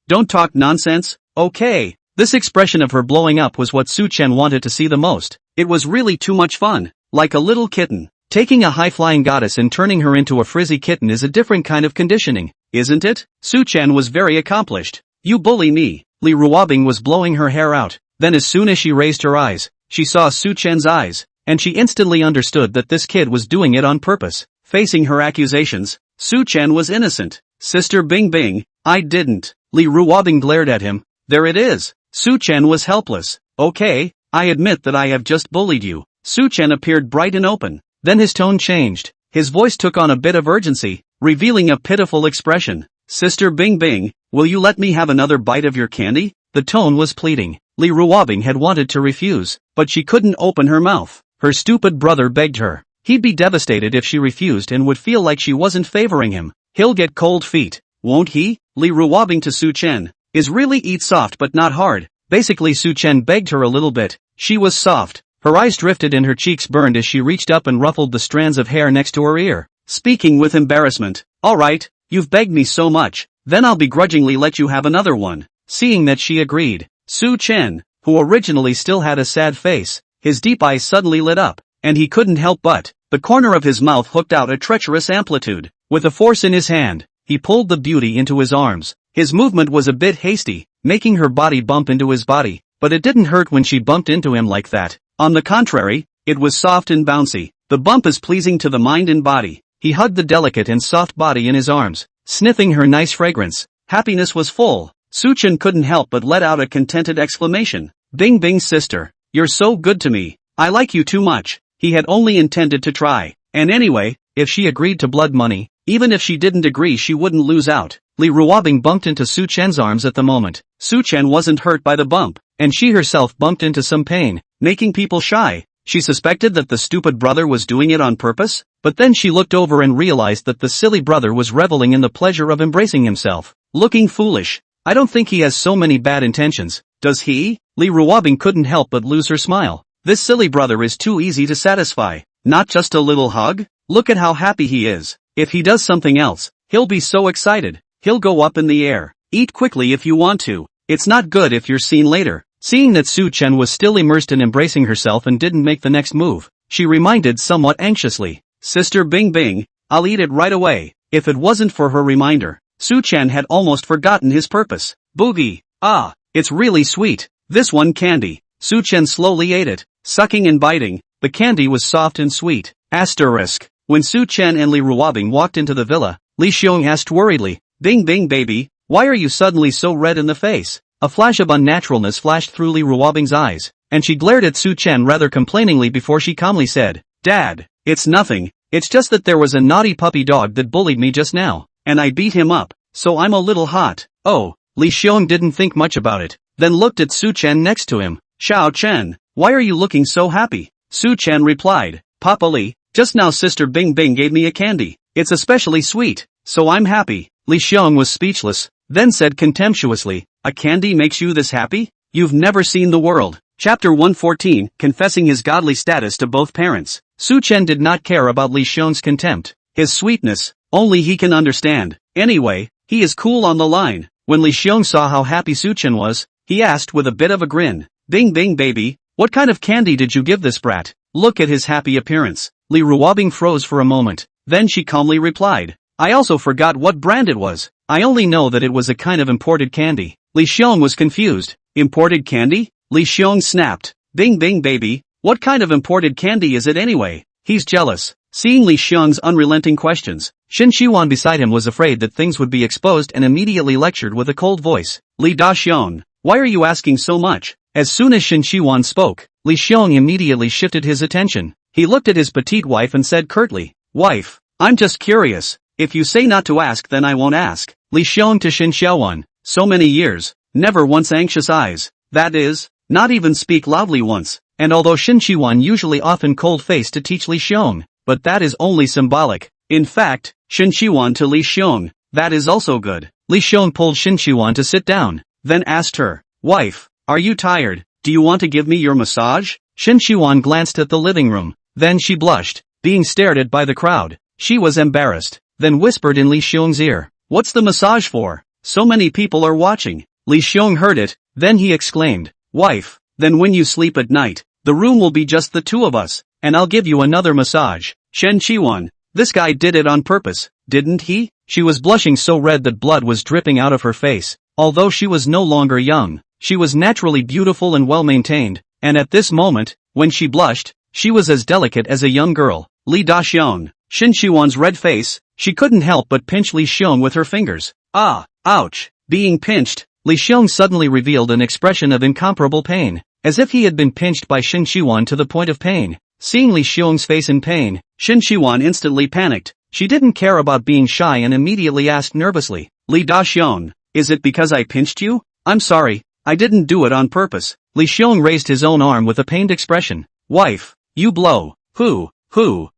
S1: Don't talk nonsense, okay? This expression of her blowing up was what Su Chen wanted to see the most. It was really too much fun, like a little kitten. Taking a high-flying goddess and turning her into a frizzy kitten is a different kind of conditioning, isn't it? Su Chen was very accomplished. You bully me. Li Ruobing was blowing her hair out. Then as soon as she raised her eyes, she saw Su Chen's eyes, and she instantly understood that this kid was doing it on purpose. Facing her accusations, Su Chen was innocent. Sister Bing Bing, I didn't. Li Ruobing glared at him. There it is. Su Chen was helpless. Okay, I admit that I have just bullied you. Su Chen appeared bright and open. Then his tone changed. His voice took on a bit of urgency, revealing a pitiful expression. Sister Bing Bing, will you let me have another bite of your candy? The tone was pleading. Li Ruobing had wanted to refuse, but she couldn't open her mouth. Her stupid brother begged her. He'd be devastated if she refused and would feel like she wasn't favoring him. He'll get cold feet, won't he? Li Ruobing to Su Chen, is really eat soft but not hard. Basically Su Chen begged her a little bit. She was soft. Her eyes drifted and her cheeks burned as she reached up and ruffled the strands of hair next to her ear. Speaking with embarrassment. Alright, you've begged me so much, then I'll begrudgingly let you have another one. Seeing that she agreed, Su Chen, who originally still had a sad face, his deep eyes suddenly lit up, and he couldn't help but, the corner of his mouth hooked out a treacherous amplitude. With a force in his hand, he pulled the beauty into his arms. His movement was a bit hasty, making her body bump into his body, but it didn't hurt when she bumped into him like that. On the contrary, it was soft and bouncy. The bump is pleasing to the mind and body. He hugged the delicate and soft body in his arms, sniffing her nice fragrance. Happiness was full. Suchan couldn't help but let out a contented exclamation. Bing Bing sister, you're so good to me. I like you too much. He had only intended to try. And anyway, if she agreed to blood money, even if she didn't agree she wouldn't lose out. Li Ruobing bumped into Suchan's arms at the moment. Suchan wasn't hurt by the bump, and she herself bumped into some pain, making people shy. She suspected that the stupid brother was doing it on purpose, but then she looked over and realized that the silly brother was reveling in the pleasure of embracing himself. Looking foolish. I don't think he has so many bad intentions, does he? Li Ruobing couldn't help but lose her smile. This silly brother is too easy to satisfy. Not just a little hug? Look at how happy he is. If he does something else, he'll be so excited. He'll go up in the air. Eat quickly if you want to. It's not good if you're seen later. Seeing that Suchan was still immersed in embracing herself and didn't make the next move, she reminded somewhat anxiously. Sister Bing Bing, I'll eat it right away. If it wasn't for her reminder, Suchan had almost forgotten his purpose. Boogie. Ah, it's really sweet. This one candy. Suchan slowly ate it, sucking and biting. The candy was soft and sweet. Asterisk. When Suchan and Li Ruobing walked into the villa, Li Xiong asked worriedly, Bing Bing baby, why are you suddenly so red in the face? A flash of unnaturalness flashed through Li Ruobing's eyes, and she glared at Suchan rather complainingly before she calmly said, Dad, it's nothing, it's just that there was a naughty puppy dog that bullied me just now, and I beat him up, so I'm a little hot. Oh, Li Xiong didn't think much about it, then looked at Suchan next to him. Xiao Chen, why are you looking so happy? Suchan replied, Papa Li, just now Sister Bing Bing gave me a candy. It's especially sweet, so I'm happy. Li Xiong was speechless, then said contemptuously, a candy makes you this happy? You've never seen the world. Chapter 114, confessing his godly status to both parents. Suchan did not care about Li Xiong's contempt. His sweetness, only he can understand. Anyway, he is cool on the line. When Li Xiong saw how happy Suchan was, he asked with a bit of a grin, Bing Bing baby, what kind of candy did you give this brat? Look at his happy appearance. Li Ruobing froze for a moment, then she calmly replied, I also forgot what brand it was. I only know that it was a kind of imported candy. Li Xiong was confused. Imported candy? Li Xiong snapped. Bing Bing baby, what kind of imported candy is it anyway? He's jealous. Seeing Li Xiong's unrelenting questions, Shin Shiwan beside him was afraid that things would be exposed and immediately lectured with a cold voice. Li Daxiong, why are you asking so much? As soon as Shin Shiwan spoke, Li Xiong immediately shifted his attention. He looked at his petite wife and said curtly, Wife, I'm just curious. If you say not to ask then I won't ask. Li Xiong to Shin Xiaowan, so many years, never once anxious eyes. That is, not even speak loudly once. And although Shin Shiwan usually often cold-faced to teach Li Xiong, but that is only symbolic. In fact, Shin Shiwan to Li Xiong, that is also good. Li Xiong pulled Shin Shiwan to sit down, then asked her, Wife, are you tired? Do you want to give me your massage? Shin Shiwan glanced at the living room, then she blushed, being stared at by the crowd. She was embarrassed, then whispered in Li Xiong's ear, What's the massage for? So many people are watching. Li Xiong heard it, then he exclaimed, Wife, then when you sleep at night, the room will be just the two of us, and I'll give you another massage. Shen Chiwan, this guy did it on purpose, didn't he? She was blushing so red that blood was dripping out of her face. Although she was no longer young, she was naturally beautiful and well-maintained, and at this moment, when she blushed, she was as delicate as a young girl. Li Daxiong, Shin Xiwan's red face, she couldn't help but pinch Li Xiong with her fingers. Ah, ouch. Being pinched, Li Xiong suddenly revealed an expression of incomparable pain, as if he had been pinched by Shin Xiwan to the point of pain. Seeing Li Xiong's face in pain, Shin Xiwan instantly panicked. She didn't care about being shy and immediately asked nervously, Li Daxiong, is it because I pinched you? I'm sorry, I didn't do it on purpose. Li Xiong raised his own arm with a pained expression. Wife, you blow. Who?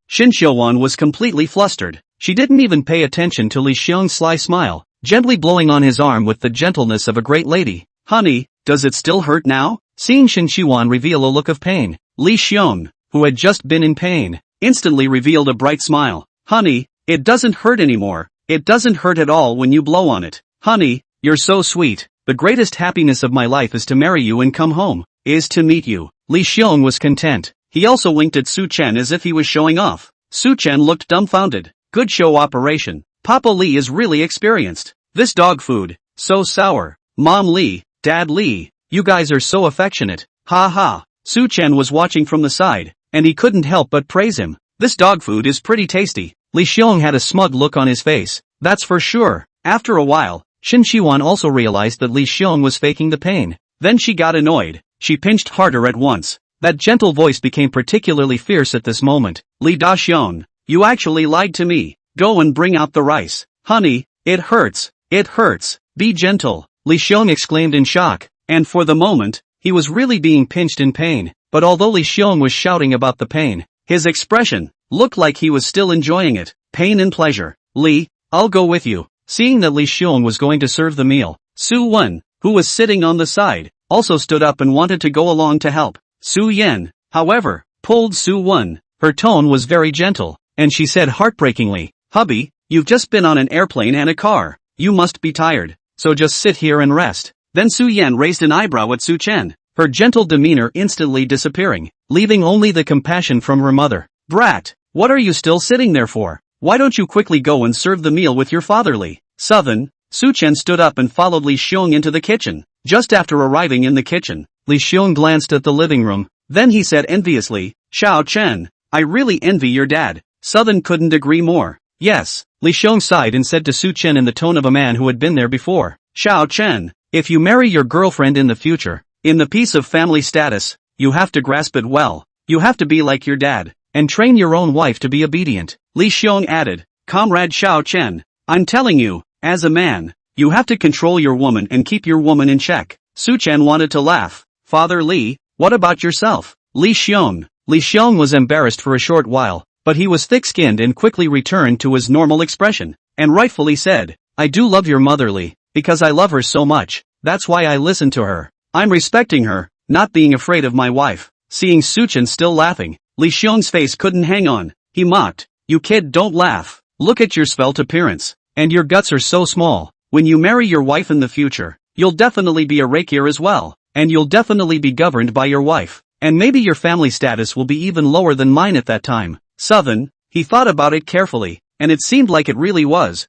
S1: Shin Xiaowan was completely flustered. She didn't even pay attention to Li Xiong's sly smile, gently blowing on his arm with the gentleness of a great lady. Honey, does it still hurt now? Seeing Shin Xiwan reveal a look of pain, Li Xiong, who had just been in pain, instantly revealed a bright smile. Honey, it doesn't hurt anymore. It doesn't hurt at all when you blow on it. Honey, you're so sweet. The greatest happiness of my life is to marry you and come home, is to meet you. Li Xiong was content. He also winked at Su Chen as if he was showing off. Su Chen looked dumbfounded. Good show operation. Papa Li is really experienced. This dog food, so sour. Mom Li, Dad Li, you guys are so affectionate. Ha ha. Su Chen was watching from the side, and he couldn't help but praise him. This dog food is pretty tasty. Li Xiong had a smug look on his face. That's for sure. After a while, Shin Shiwan also realized that Li Xiong was faking the pain. Then she got annoyed. She pinched harder at once. That gentle voice became particularly fierce at this moment. Li Daxiong, you actually lied to me. Go and bring out the rice. Honey, it hurts. It hurts. Be gentle. Li Xiong exclaimed in shock. And for the moment, he was really being pinched in pain. But although Li Xiong was shouting about the pain, his expression looked like he was still enjoying it. Pain and pleasure. Li, I'll go with you. Seeing that Li Xiong was going to serve the meal, Su Wen, who was sitting on the side, also stood up and wanted to go along to help. Su Yan, however, pulled Su Wen. Her tone was very gentle, and she said heartbreakingly, "Hubby, you've just been on an airplane and a car. You must be tired, so just sit here and rest." Then Su Yan raised an eyebrow at Su Chen, her gentle demeanor instantly disappearing, leaving only the compassion from her mother. "Brat, what are you still sitting there for? Why don't you quickly go and serve the meal with your fatherly Southern?" Su Chen stood up and followed Li Xiong into the kitchen. Just after arriving in the kitchen, Li Xiong glanced at the living room. Then he said enviously, "Xiao Chen, I really envy your dad." Southern couldn't agree more. "Yes," Li Xiong sighed and said to Su Chen in the tone of a man who had been there before. "Xiao Chen, if you marry your girlfriend in the future, in the piece of family status, you have to grasp it well. You have to be like your dad, and train your own wife to be obedient." Li Xiong added, "Comrade Xiao Chen, I'm telling you, as a man, you have to control your woman and keep your woman in check." Su Chen wanted to laugh. "Father Li, what about yourself?" Li Xiong. Li Xiong was embarrassed for a short while, but he was thick-skinned and quickly returned to his normal expression, and rightfully said, "I do love your mother Li, because I love her so much, that's why I listen to her. I'm respecting her, not being afraid of my wife." Seeing Su Chen still laughing, Li Xiong's face couldn't hang on. He mocked, "You kid, don't laugh. Look at your svelte appearance, and your guts are so small. When you marry your wife in the future, you'll definitely be a rakier as well, and you'll definitely be governed by your wife, and maybe your family status will be even lower than mine at that time." Southern, he thought about it carefully, and it seemed like it really was.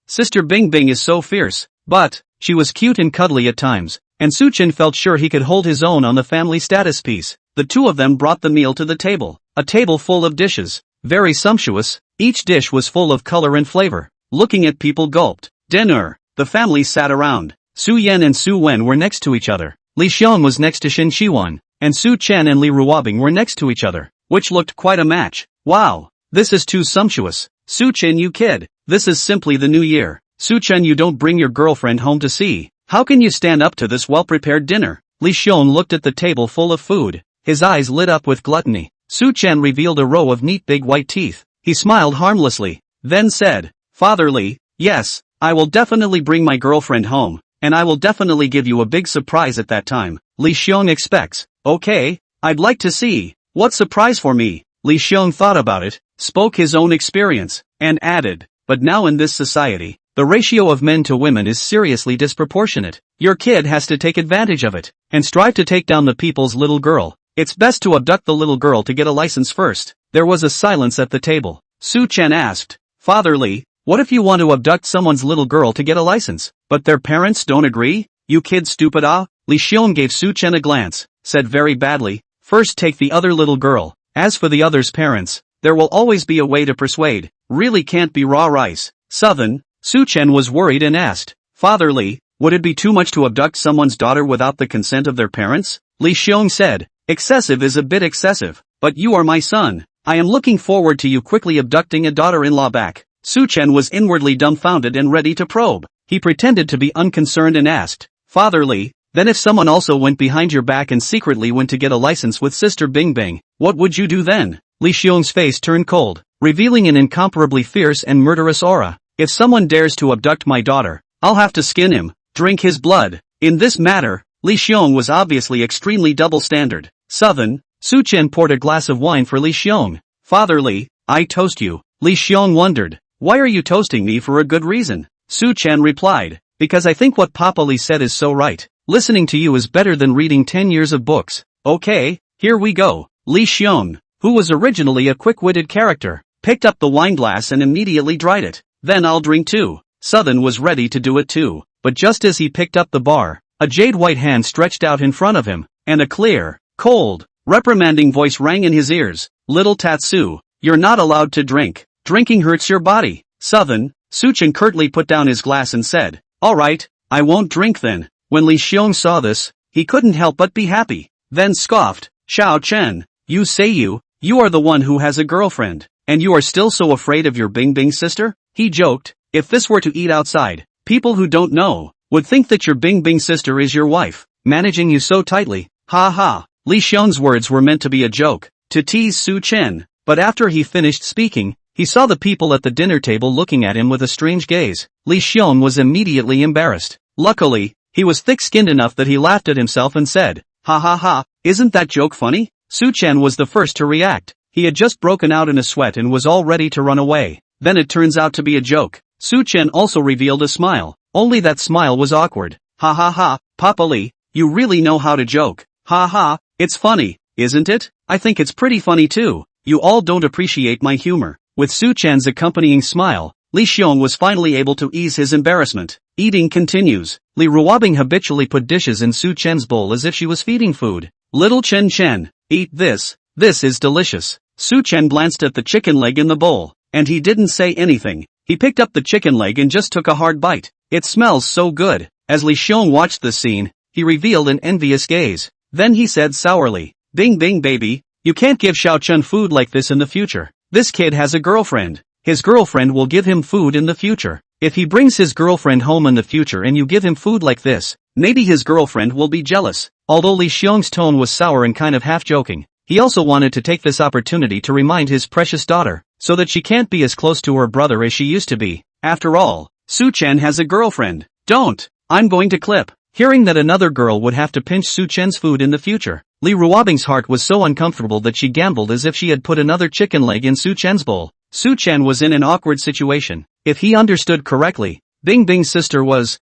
S1: Sister Bing Bing is so fierce, but she was cute and cuddly at times, and Su Chen felt sure he could hold his own on the family status piece. The two of them brought the meal to the table, a table full of dishes, very sumptuous. Each dish was full of color and flavor. Looking at people gulped. Dinner. The family sat around. Su Yan and Su Wen were next to each other. Li Xiong was next to Shin Shiwan, and Su Chen and Li Ruobing were next to each other, which looked quite a match. "Wow, this is too sumptuous. Su Chen, you kid, this is simply the new year. Su Chen, you don't bring your girlfriend home to see. How can you stand up to this well-prepared dinner?" Li Xiong looked at the table full of food. His eyes lit up with gluttony. Su Chen revealed a row of neat big white teeth. He smiled harmlessly, then said, "Father Li, yes, I will definitely bring my girlfriend home, and I will definitely give you a big surprise at that time." Li Xiong expects. "Okay, I'd like to see. What surprise for me?" Li Xiong thought about it, spoke his own experience, and added, "But now in this society, the ratio of men to women is seriously disproportionate. Your kid has to take advantage of it, and strive to take down the people's little girl. It's best to abduct the little girl to get a license first." There was a silence at the table. Su Chen asked, "Father Li, what if you want to abduct someone's little girl to get a license, but their parents don't agree? You kid stupid ah?" Li Xiong gave Su Chen a glance, said very badly, "First take the other little girl. As for the other's parents, there will always be a way to persuade. Really can't be raw rice." Southern, Su Chen was worried and asked, "Father Li, would it be too much to abduct someone's daughter without the consent of their parents?" Li Xiong said, "Excessive is a bit excessive, but you are my son. I am looking forward to you quickly abducting a daughter-in-law back." Su Chen was inwardly dumbfounded and ready to probe. He pretended to be unconcerned and asked, "Father Li, then if someone also went behind your back and secretly went to get a license with Sister Bing Bing, what would you do then?" Li Xiong's face turned cold, revealing an incomparably fierce and murderous aura. "If someone dares to abduct my daughter, I'll have to skin him, drink his blood." In this matter, Li Xiong was obviously extremely double-standard. Southern, Su Chen poured a glass of wine for Li Xiong. "Father Li, I toast you." Li Xiong wondered, "Why are you toasting me for a good reason?" Su Chen replied, "Because I think what Papa Li said is so right. Listening to you is better than reading 10 years of books." "Okay, here we go." Li Xiong, who was originally a quick-witted character, picked up the wineglass and immediately dried it. "Then I'll drink too." Southern was ready to do it too, but just as he picked up the bar, a jade-white hand stretched out in front of him, and a clear, cold, reprimanding voice rang in his ears. "Little Tatsu, you're not allowed to drink." Drinking hurts your body. Southern, Suchin curtly put down his glass and said, "Alright, I won't drink then." When Li Xiong saw this, he couldn't help but be happy. Then scoffed, "Xiao Chen, you say you are the one who has a girlfriend, and you are still so afraid of your Bing Bing sister?" He joked, "If this were to eat outside, people who don't know would think that your Bing Bing sister is your wife, managing you so tightly. Ha ha." Li Xiong's words were meant to be a joke, to tease Su Chen, but after he finished speaking, he saw the people at the dinner table looking at him with a strange gaze. Li Xiong was immediately embarrassed. Luckily, he was thick-skinned enough that he laughed at himself and said, "Ha ha ha, isn't that joke funny?" Su Chen was the first to react. He had just broken out in a sweat and was all ready to run away. Then it turns out to be a joke. Su Chen also revealed a smile, only that smile was awkward. "Ha ha ha, Papa Li, you really know how to joke. Ha ha, it's funny, isn't it? I think it's pretty funny too. You all don't appreciate my humor." With Su Chen's accompanying smile, Li Xiong was finally able to ease his embarrassment. Eating continues. Li Ruobing habitually put dishes in Su Chen's bowl as if she was feeding food. "Little Chen, eat this. This is delicious." Su Chen glanced at the chicken leg in the bowl, and he didn't say anything. He picked up the chicken leg and just took a hard bite. "It smells so good." As Li Xiong watched the scene, he revealed an envious gaze. Then he said sourly, "Bing Bing baby, you can't give Xiao Chen food like this in the future. This kid has a girlfriend. His girlfriend will give him food in the future. If he brings his girlfriend home in the future and you give him food like this, maybe his girlfriend will be jealous." Although Li Xiong's tone was sour and kind of half-joking, he also wanted to take this opportunity to remind his precious daughter, so that she can't be as close to her brother as she used to be. After all, Su Chen has a girlfriend. "Don't. I'm going to clip." Hearing that another girl would have to pinch Su Chen's food in the future, Li Ruobing's heart was so uncomfortable that she gambled as if she had put another chicken leg in Su Chen's bowl. Su Chen was in an awkward situation. If he understood correctly, Bing Bing's sister was,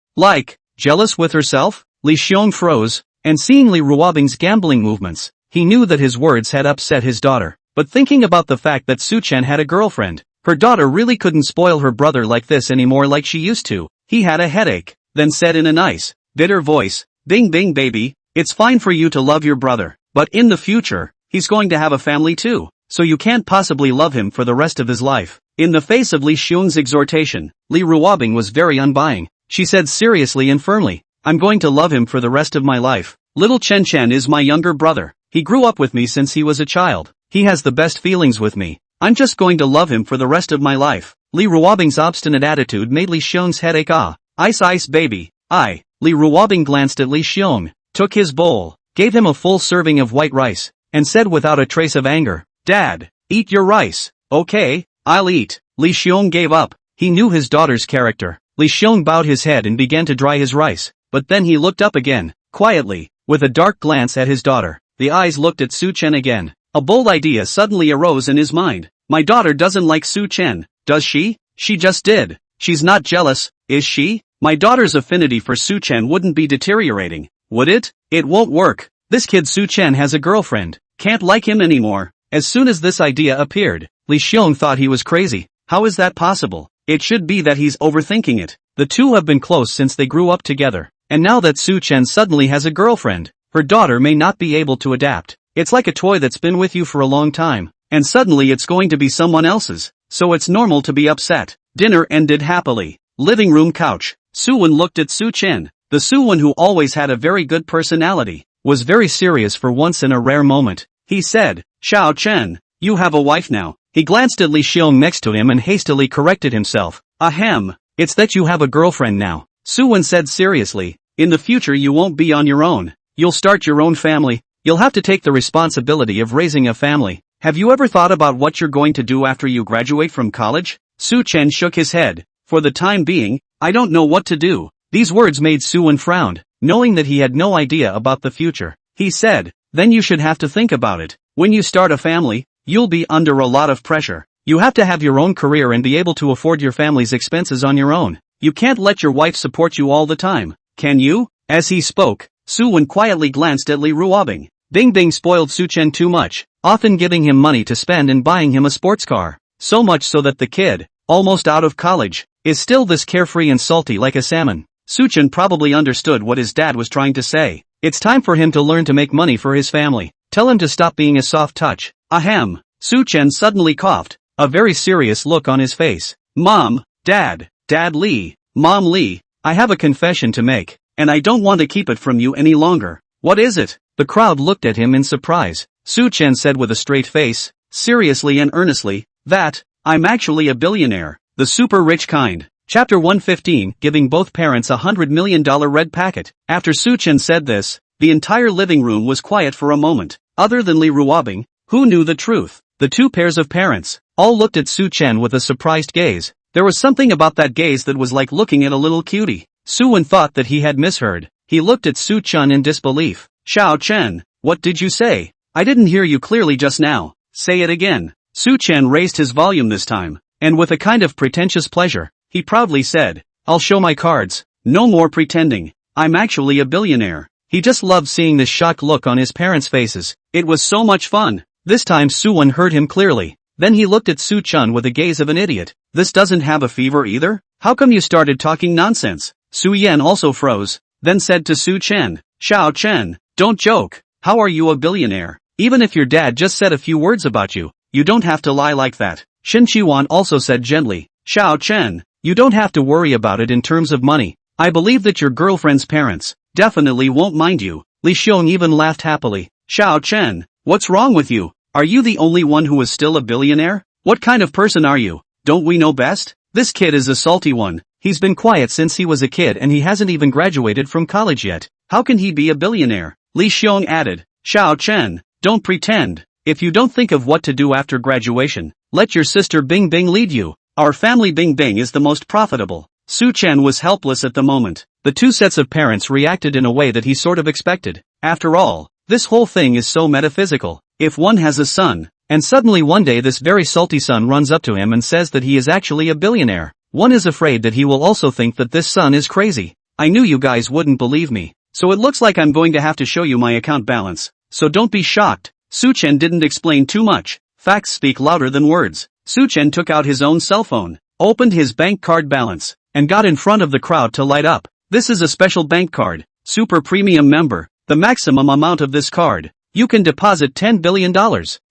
S1: jealous with herself? Li Xiong froze, and seeing Li Ruobing's gambling movements, he knew that his words had upset his daughter. But thinking about the fact that Su Chen had a girlfriend, her daughter really couldn't spoil her brother like this anymore like she used to. He had a headache, then said in a nice, bitter voice, "Bing Bing baby, it's fine for you to love your brother, but in the future, he's going to have a family too, so you can't possibly love him for the rest of his life." In the face of Li Xiong's exhortation, Li Ruobing was very unbuying. She said seriously and firmly, "I'm going to love him for the rest of my life. Little Chen Chen is my younger brother. He grew up with me since he was a child. He has the best feelings with me. I'm just going to love him for the rest of my life." Li Ruobing's obstinate attitude made Li Xiong's head ache. Ice baby, I. Li Ruobing glanced at Li Xiong, took his bowl, gave him a full serving of white rice, and said without a trace of anger, "Dad, eat your rice." "Okay, I'll eat." Li Xiong gave up. He knew his daughter's character. Li Xiong bowed his head and began to dry his rice, but then he looked up again, quietly, with a dark glance at his daughter. The eyes looked at Su Chen again. A bold idea suddenly arose in his mind. "My daughter doesn't like Su Chen, does she? She just did. She's not jealous, is she? My daughter's affinity for Su Chen wouldn't be deteriorating, would it? It won't work. This kid Su Chen has a girlfriend. Can't like him anymore." As soon as this idea appeared, Li Xiong thought he was crazy. How is that possible? It should be that he's overthinking it. The two have been close since they grew up together, and now that Su Chen suddenly has a girlfriend, her daughter may not be able to adapt. It's like a toy that's been with you for a long time, and suddenly it's going to be someone else's, so it's normal to be upset. Dinner ended happily. Living room couch. Suwon looked at Su Chen. The Suwon who always had a very good personality, was very serious for once in a rare moment. He said, "Xiao Chen, you have a wife now." He glanced at Li Xiong next to him and hastily corrected himself. "Ahem, it's that you have a girlfriend now." Suwon said seriously, "In the future you won't be on your own. You'll start your own family. You'll have to take the responsibility of raising a family. Have you ever thought about what you're going to do after you graduate from college?" Su Chen shook his head. "For the time being, I don't know what to do." These words made Suwon frown, knowing that he had no idea about the future. He said, "Then you should have to think about it. When you start a family, you'll be under a lot of pressure. You have to have your own career and be able to afford your family's expenses on your own. You can't let your wife support you all the time, can you?" As he spoke, Suwon quietly glanced at Li Ruobing. Bing Bing spoiled Su Chen too much, often giving him money to spend and buying him a sports car. So much so that the kid, almost out of college, is still this carefree and salty like a salmon. Su Chen probably understood what his dad was trying to say. It's time for him to learn to make money for his family. Tell him to stop being a soft touch. Ahem. Su Chen suddenly coughed, a very serious look on his face. Mom, Dad Lee, Mom Lee, I have a confession to make, and I don't want to keep it from you any longer. What is it? The crowd looked at him in surprise. Su Chen said with a straight face, seriously and earnestly, that, I'm actually a billionaire, the super rich kind. Chapter 115, giving both parents $100 million red packet. After Su Chen said this, the entire living room was quiet for a moment. Other than Li Ruobing, who knew the truth, the two pairs of parents, all looked at Su Chen with a surprised gaze. There was something about that gaze that was like looking at a little cutie. Su Wen thought that he had misheard. He looked at Su Chen in disbelief. Xiao Chen, what did you say? I didn't hear you clearly just now. Say it again. Su Chen raised his volume this time, and with a kind of pretentious pleasure, he proudly said, I'll show my cards. No more pretending. I'm actually a billionaire. He just loved seeing this shocked look on his parents' faces. It was so much fun. This time Su Wen heard him clearly. Then he looked at Su Chen with the gaze of an idiot. This doesn't have a fever either? How come you started talking nonsense? Su Yan also froze, then said to Su Chen, Xiao Chen, don't joke. How are you a billionaire? Even if your dad just said a few words about you, you don't have to lie like that. Shin Qiwan also said gently, Xiao Chen, you don't have to worry about it in terms of money. I believe that your girlfriend's parents definitely won't mind you. Li Xiong even laughed happily. Xiao Chen, what's wrong with you? Are you the only one who is still a billionaire? What kind of person are you? Don't we know best? This kid is a salty one. He's been quiet since he was a kid and he hasn't even graduated from college yet. How can he be a billionaire? Li Xiong added. Xiao Chen, don't pretend. If you don't think of what to do after graduation, let your sister Bing Bing lead you. Our family Bing Bing is the most profitable. Su Chen was helpless at the moment. The two sets of parents reacted in a way that he sort of expected. After all, this whole thing is so metaphysical. If one has a son, and suddenly one day this very salty son runs up to him and says that he is actually a billionaire, one is afraid that he will also think that this son is crazy. I knew you guys wouldn't believe me. So it looks like I'm going to have to show you my account balance. So don't be shocked. Su Chen didn't explain too much. Facts speak louder than words. Su Chen took out his own cell phone, opened his bank card balance, and got in front of the crowd to light up. This is a special bank card, super premium member. The maximum amount of this card, you can deposit $10 billion.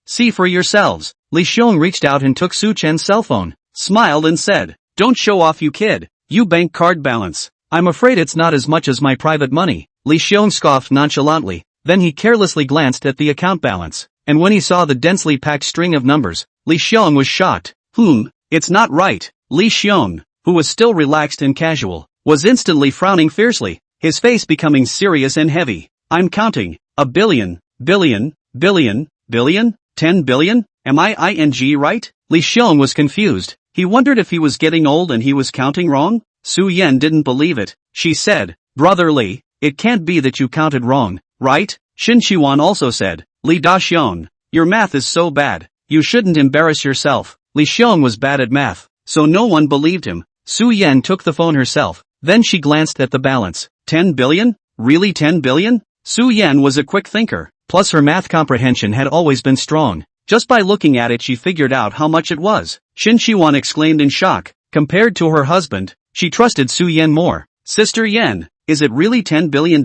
S1: See for yourselves. Li Xiong reached out and took Su Chen's cell phone, smiled and said, don't show off you kid. You bank card balance. I'm afraid it's not as much as my private money. Li Xiong scoffed nonchalantly. Then he carelessly glanced at the account balance, and when he saw the densely packed string of numbers, Li Xiong was shocked. It's not right. Li Xiong, who was still relaxed and casual, was instantly frowning fiercely, his face becoming serious and heavy. I'm counting. A billion, 10 billion? Am I ing right? Li Xiong was confused. He wondered if he was getting old and he was counting wrong. Su Yan didn't believe it. She said, Brother Li, it can't be that you counted wrong, right? Shin Qiwan also said, Li Daxiong, your math is so bad. You shouldn't embarrass yourself. Li Xiong was bad at math, so no one believed him. Su Yan took the phone herself. Then she glanced at the balance. 10 billion? Really 10 billion? Su Yan was a quick thinker, plus her math comprehension had always been strong. Just by looking at it she figured out how much it was. Shin Qiwan exclaimed in shock. Compared to her husband, she trusted Su Yan more. Sister Yan, is it really $10 billion?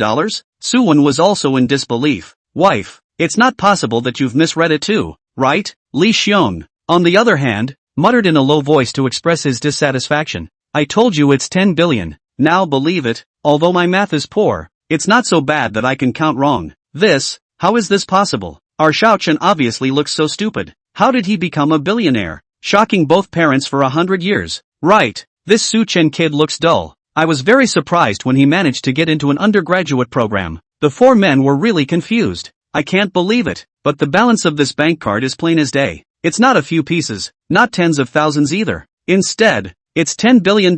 S1: Su Wen was also in disbelief. Wife, it's not possible that you've misread it too, right? Li Xiong, on the other hand, muttered in a low voice to express his dissatisfaction. I told you it's 10 billion. Now believe it, although my math is poor, it's not so bad that I can count wrong. How is this possible? Our Xiao Chen obviously looks so stupid. How did he become a billionaire? Shocking both parents for 100 years. Right, this Su Chen kid looks dull. I was very surprised when he managed to get into an undergraduate program. The four men were really confused. I can't believe it, but the balance of this bank card is plain as day. It's not a few pieces, not tens of thousands either. Instead, it's $10 billion.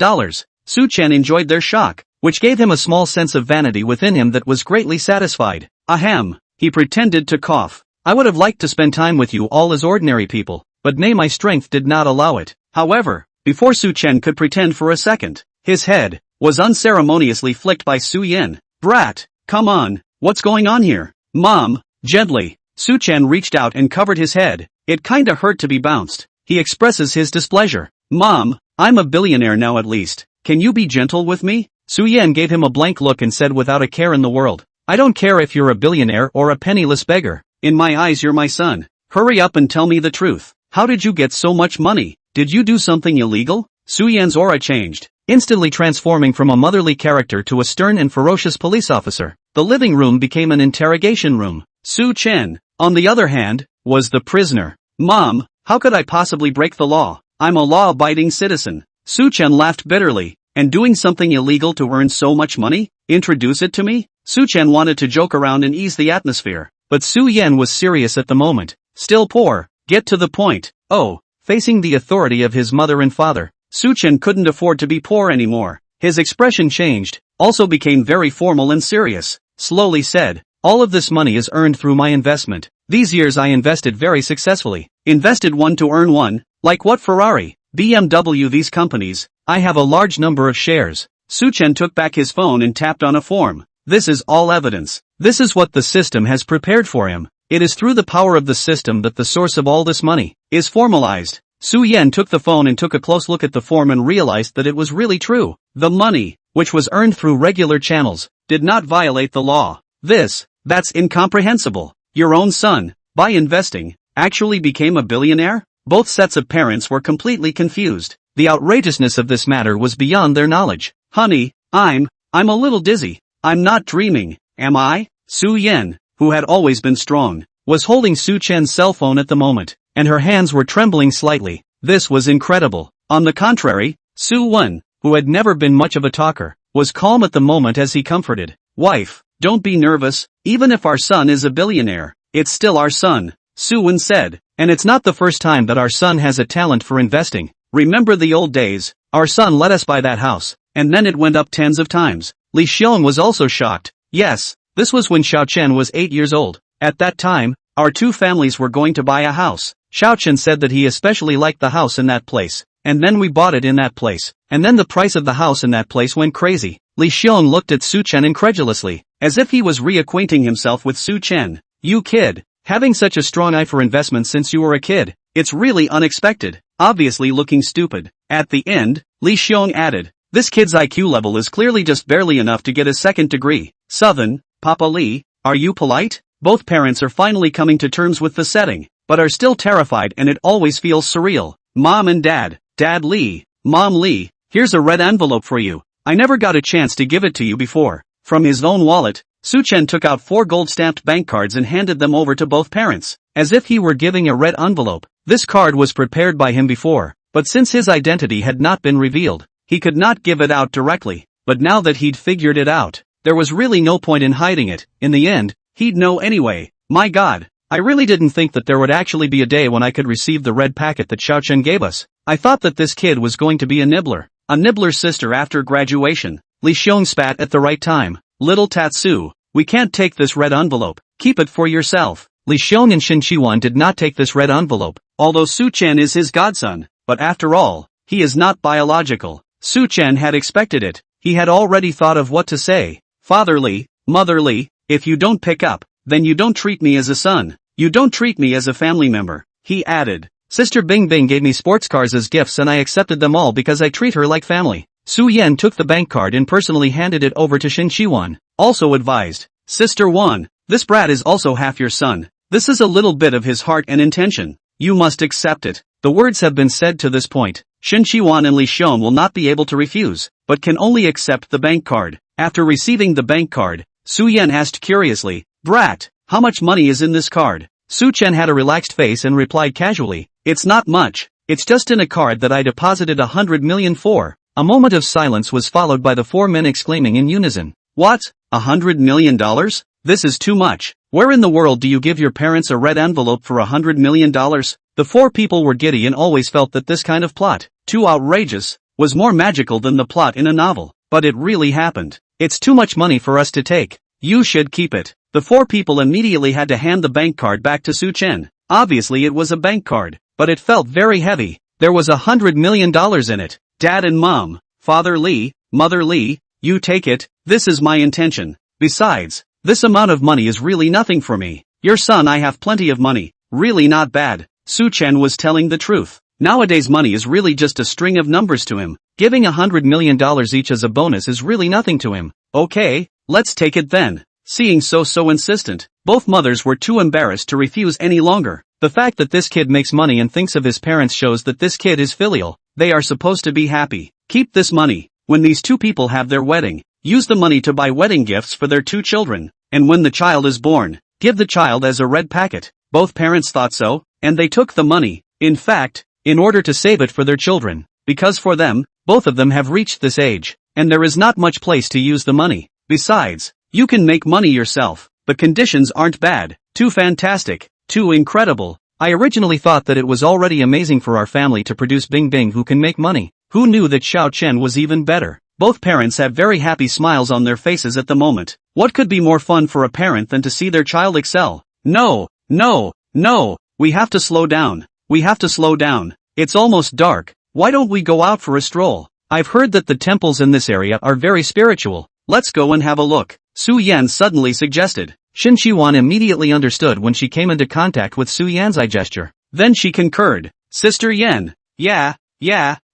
S1: Su Chen enjoyed their shock, which gave him a small sense of vanity within him that was greatly satisfied. Ahem, he pretended to cough. I would have liked to spend time with you all as ordinary people, but my strength did not allow it. However, before Su Chen could pretend for a second, his head was unceremoniously flicked by Su Yan. Brat, come on, what's going on here? Mom, gently. Su Chen reached out and covered his head. It kinda hurt to be bounced. He expresses his displeasure. Mom, I'm a billionaire now at least. Can you be gentle with me? Su Yan gave him a blank look and said without a care in the world. I don't care if you're a billionaire or a penniless beggar. In my eyes you're my son. Hurry up and tell me the truth. How did you get so much money? Did you do something illegal? Su Yan's aura changed, instantly transforming from a motherly character to a stern and ferocious police officer. The living room became an interrogation room. Su Chen, on the other hand, was the prisoner. Mom, how could I possibly break the law? I'm a law-abiding citizen. Su Chen laughed bitterly. And doing something illegal to earn so much money? Introduce it to me? Su Chen wanted to joke around and ease the atmosphere. But Su Yan was serious at the moment. Still poor. Get to the point. Oh, facing the authority of his mother and father, Su Chen couldn't afford to be poor anymore. His expression changed, also became very formal and serious. Slowly said, all of this money is earned through my investment. These years I invested very successfully. Invested one to earn one. Like what? Ferrari, BMW, these companies. I have a large number of shares. Su Chen took back his phone and tapped on a form. This is all evidence. This is what the system has prepared for him. It is through the power of the system that the source of all this money is formalized. Su Yan took the phone and took a close look at the form and realized that it was really true. The money, which was earned through regular channels, did not violate the law. That's incomprehensible. Your own son, by investing, actually became a billionaire? Both sets of parents were completely confused. The outrageousness of this matter was beyond their knowledge. Honey, I'm a little dizzy. I'm not dreaming, am I? Su Yan, who had always been strong, was holding Su Chen's cell phone at the moment, and her hands were trembling slightly. This was incredible. On the contrary, Su Wen, who had never been much of a talker, was calm at the moment as he comforted. Wife, don't be nervous. Even if our son is a billionaire, it's still our son, Su Wen said. And it's not the first time that our son has a talent for investing. Remember the old days? Our son let us buy that house, and then it went up tens of times. Li Xiong was also shocked. Yes, this was when Xiao Chen was 8 years old. At that time, our two families were going to buy a house. Xiao Chen said that he especially liked the house in that place, and then we bought it in that place, and then the price of the house in that place went crazy. Li Xiong looked at Su Chen incredulously, as if he was reacquainting himself with Su Chen. You kid, having such a strong eye for investment since you were a kid, it's really unexpected. Obviously looking stupid. At the end, Li Xiong added, this kid's IQ level is clearly just barely enough to get a second degree. 7. Papa Li, are you polite? Both parents are finally coming to terms with the setting, but are still terrified, and it always feels surreal. Mom and Dad, Dad Li, Mom Li, here's a red envelope for you. I never got a chance to give it to you before. From his own wallet, Su Chen took out 4 gold-stamped bank cards and handed them over to both parents, as if he were giving a red envelope. This card was prepared by him before, but since his identity had not been revealed, he could not give it out directly. But now that he'd figured it out, there was really no point in hiding it. In the end, he'd know anyway. My God, I really didn't think that there would actually be a day when I could receive the red packet that Xiao Chen gave us. I thought that this kid was going to be a nibbler. A nibbler's sister after graduation. Li Xiong spat at the right time. Little Tatsu, we can't take this red envelope. Keep it for yourself. Li Xiong and Shin Qiwan did not take this red envelope, although Su Chen is his godson. But after all, he is not biological. Su Chen had expected it. He had already thought of what to say. Father Li, Mother Li, if you don't pick up, then you don't treat me as a son. You don't treat me as a family member. He added. Sister Bing Bing gave me sports cars as gifts and I accepted them all because I treat her like family. Su Yan took the bank card and personally handed it over to Shin Qiwan. Also advised. Sister Wan, this brat is also half your son. This is a little bit of his heart and intention. You must accept it. The words have been said to this point. Shin Qiwan and Li Xiong will not be able to refuse, but can only accept the bank card. After receiving the bank card, Su Yan asked curiously, Brat, how much money is in this card? Su Chen had a relaxed face and replied casually, it's not much. It's just in a card that I deposited 100 million for. A moment of silence was followed by the 4 men exclaiming in unison. What? $100 million? This is too much. Where in the world do you give your parents a red envelope for $100 million? The 4 people were giddy and always felt that this kind of plot, too outrageous, was more magical than the plot in a novel. But it really happened. It's too much money for us to take. You should keep it. The 4 people immediately had to hand the bank card back to Su Chen. Obviously it was a bank card, but it felt very heavy. There was $100 million in it. Dad and Mom, Father Li, Mother Li, you take it. This is my intention. Besides, this amount of money is really nothing for me. Your son, I have plenty of money. Really not bad. Su Chen was telling the truth. Nowadays money is really just a string of numbers to him. Giving $100 million each as a bonus is really nothing to him. Okay, let's take it then. seeing so insistent. Both mothers were too embarrassed to refuse any longer. The fact that this kid makes money and thinks of his parents shows that this kid is filial. They are supposed to be happy. Keep this money. When these two people have their wedding, use the money to buy wedding gifts for their two children. And when the child is born, give the child as a red packet. Both parents thought so, and they took the money, in fact, in order to save it for their children. Because for them, both of them have reached this age, and there is not much place to use the money. Besides, you can make money yourself. The conditions aren't bad, too fantastic, too incredible. I originally thought that it was already amazing for our family to produce Bing Bing who can make money. Who knew that Xiao Chen was even better? Both parents have very happy smiles on their faces at the moment. What could be more fun for a parent than to see their child excel? No, we have to slow down. We have to slow down. It's almost dark. Why don't we go out for a stroll? I've heard that the temples in this area are very spiritual. Let's go and have a look. Su Yan suddenly suggested. Shin Shiwan immediately understood when she came into contact with Su Yan's eye gesture. Then she concurred. Sister Yan. Yeah,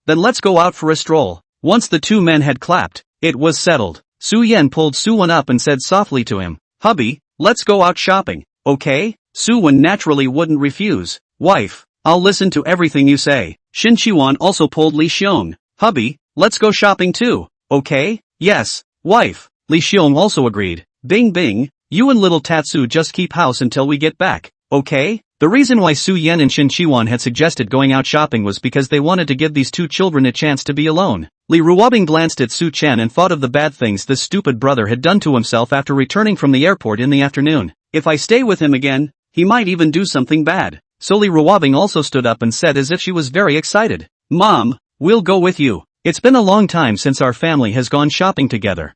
S1: then let's go out for a stroll. Once the two men had clapped, it was settled. Su Yan pulled Su Wen up and said softly to him, Hubby, let's go out shopping, okay? Su Wen naturally wouldn't refuse. Wife, I'll listen to everything you say. Shin Shiwan also pulled Li Xiong. Hubby, let's go shopping too, okay? Yes, wife. Li Xiong also agreed. Bing Bing, you and little Tatsu just keep house until we get back, okay? The reason why Su Yan and Shin Shiwan had suggested going out shopping was because they wanted to give these two children a chance to be alone. Li Ruobing glanced at Su Chen and thought of the bad things this stupid brother had done to himself after returning from the airport in the afternoon. If I stay with him again, he might even do something bad. So Li Ruobing also stood up and said as if she was very excited. Mom, we'll go with you. It's been a long time since our family has gone shopping together.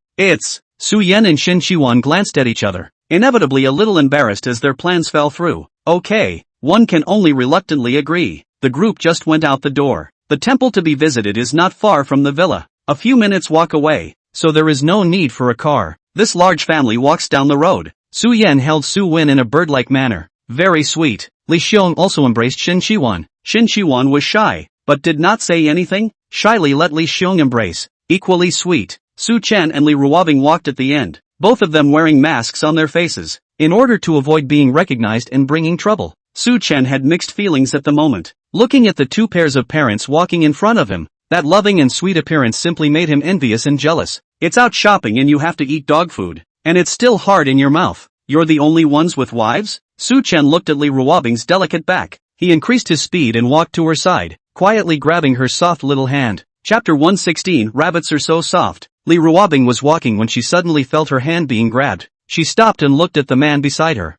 S1: Su Yan and Shin Shiwan glanced at each other, inevitably a little embarrassed as their plans fell through. Okay, one can only reluctantly agree. The group just went out the door. The temple to be visited is not far from the villa. A few minutes walk away, so there is no need for a car. This large family walks down the road. Su Yan held Su Wen in a bird-like manner. Very sweet. Li Xiong also embraced Shin Shiwan. Shin Shiwan was shy, but did not say anything. Shyly let Li Xiong embrace. Equally sweet. Su Chen and Li Ruobing walked at the end, both of them wearing masks on their faces, in order to avoid being recognized and bringing trouble. Su Chen had mixed feelings at the moment. Looking at the two pairs of parents walking in front of him, that loving and sweet appearance simply made him envious and jealous. It's out shopping and you have to eat dog food, and it's still hard in your mouth. You're the only ones with wives? Su Chen looked at Li Ruobing's delicate back. He increased his speed and walked to her side, quietly grabbing her soft little hand. Chapter 116 Rabbits are so soft. Li Ruobing was walking when she suddenly felt her hand being grabbed. She stopped and looked at the man beside her.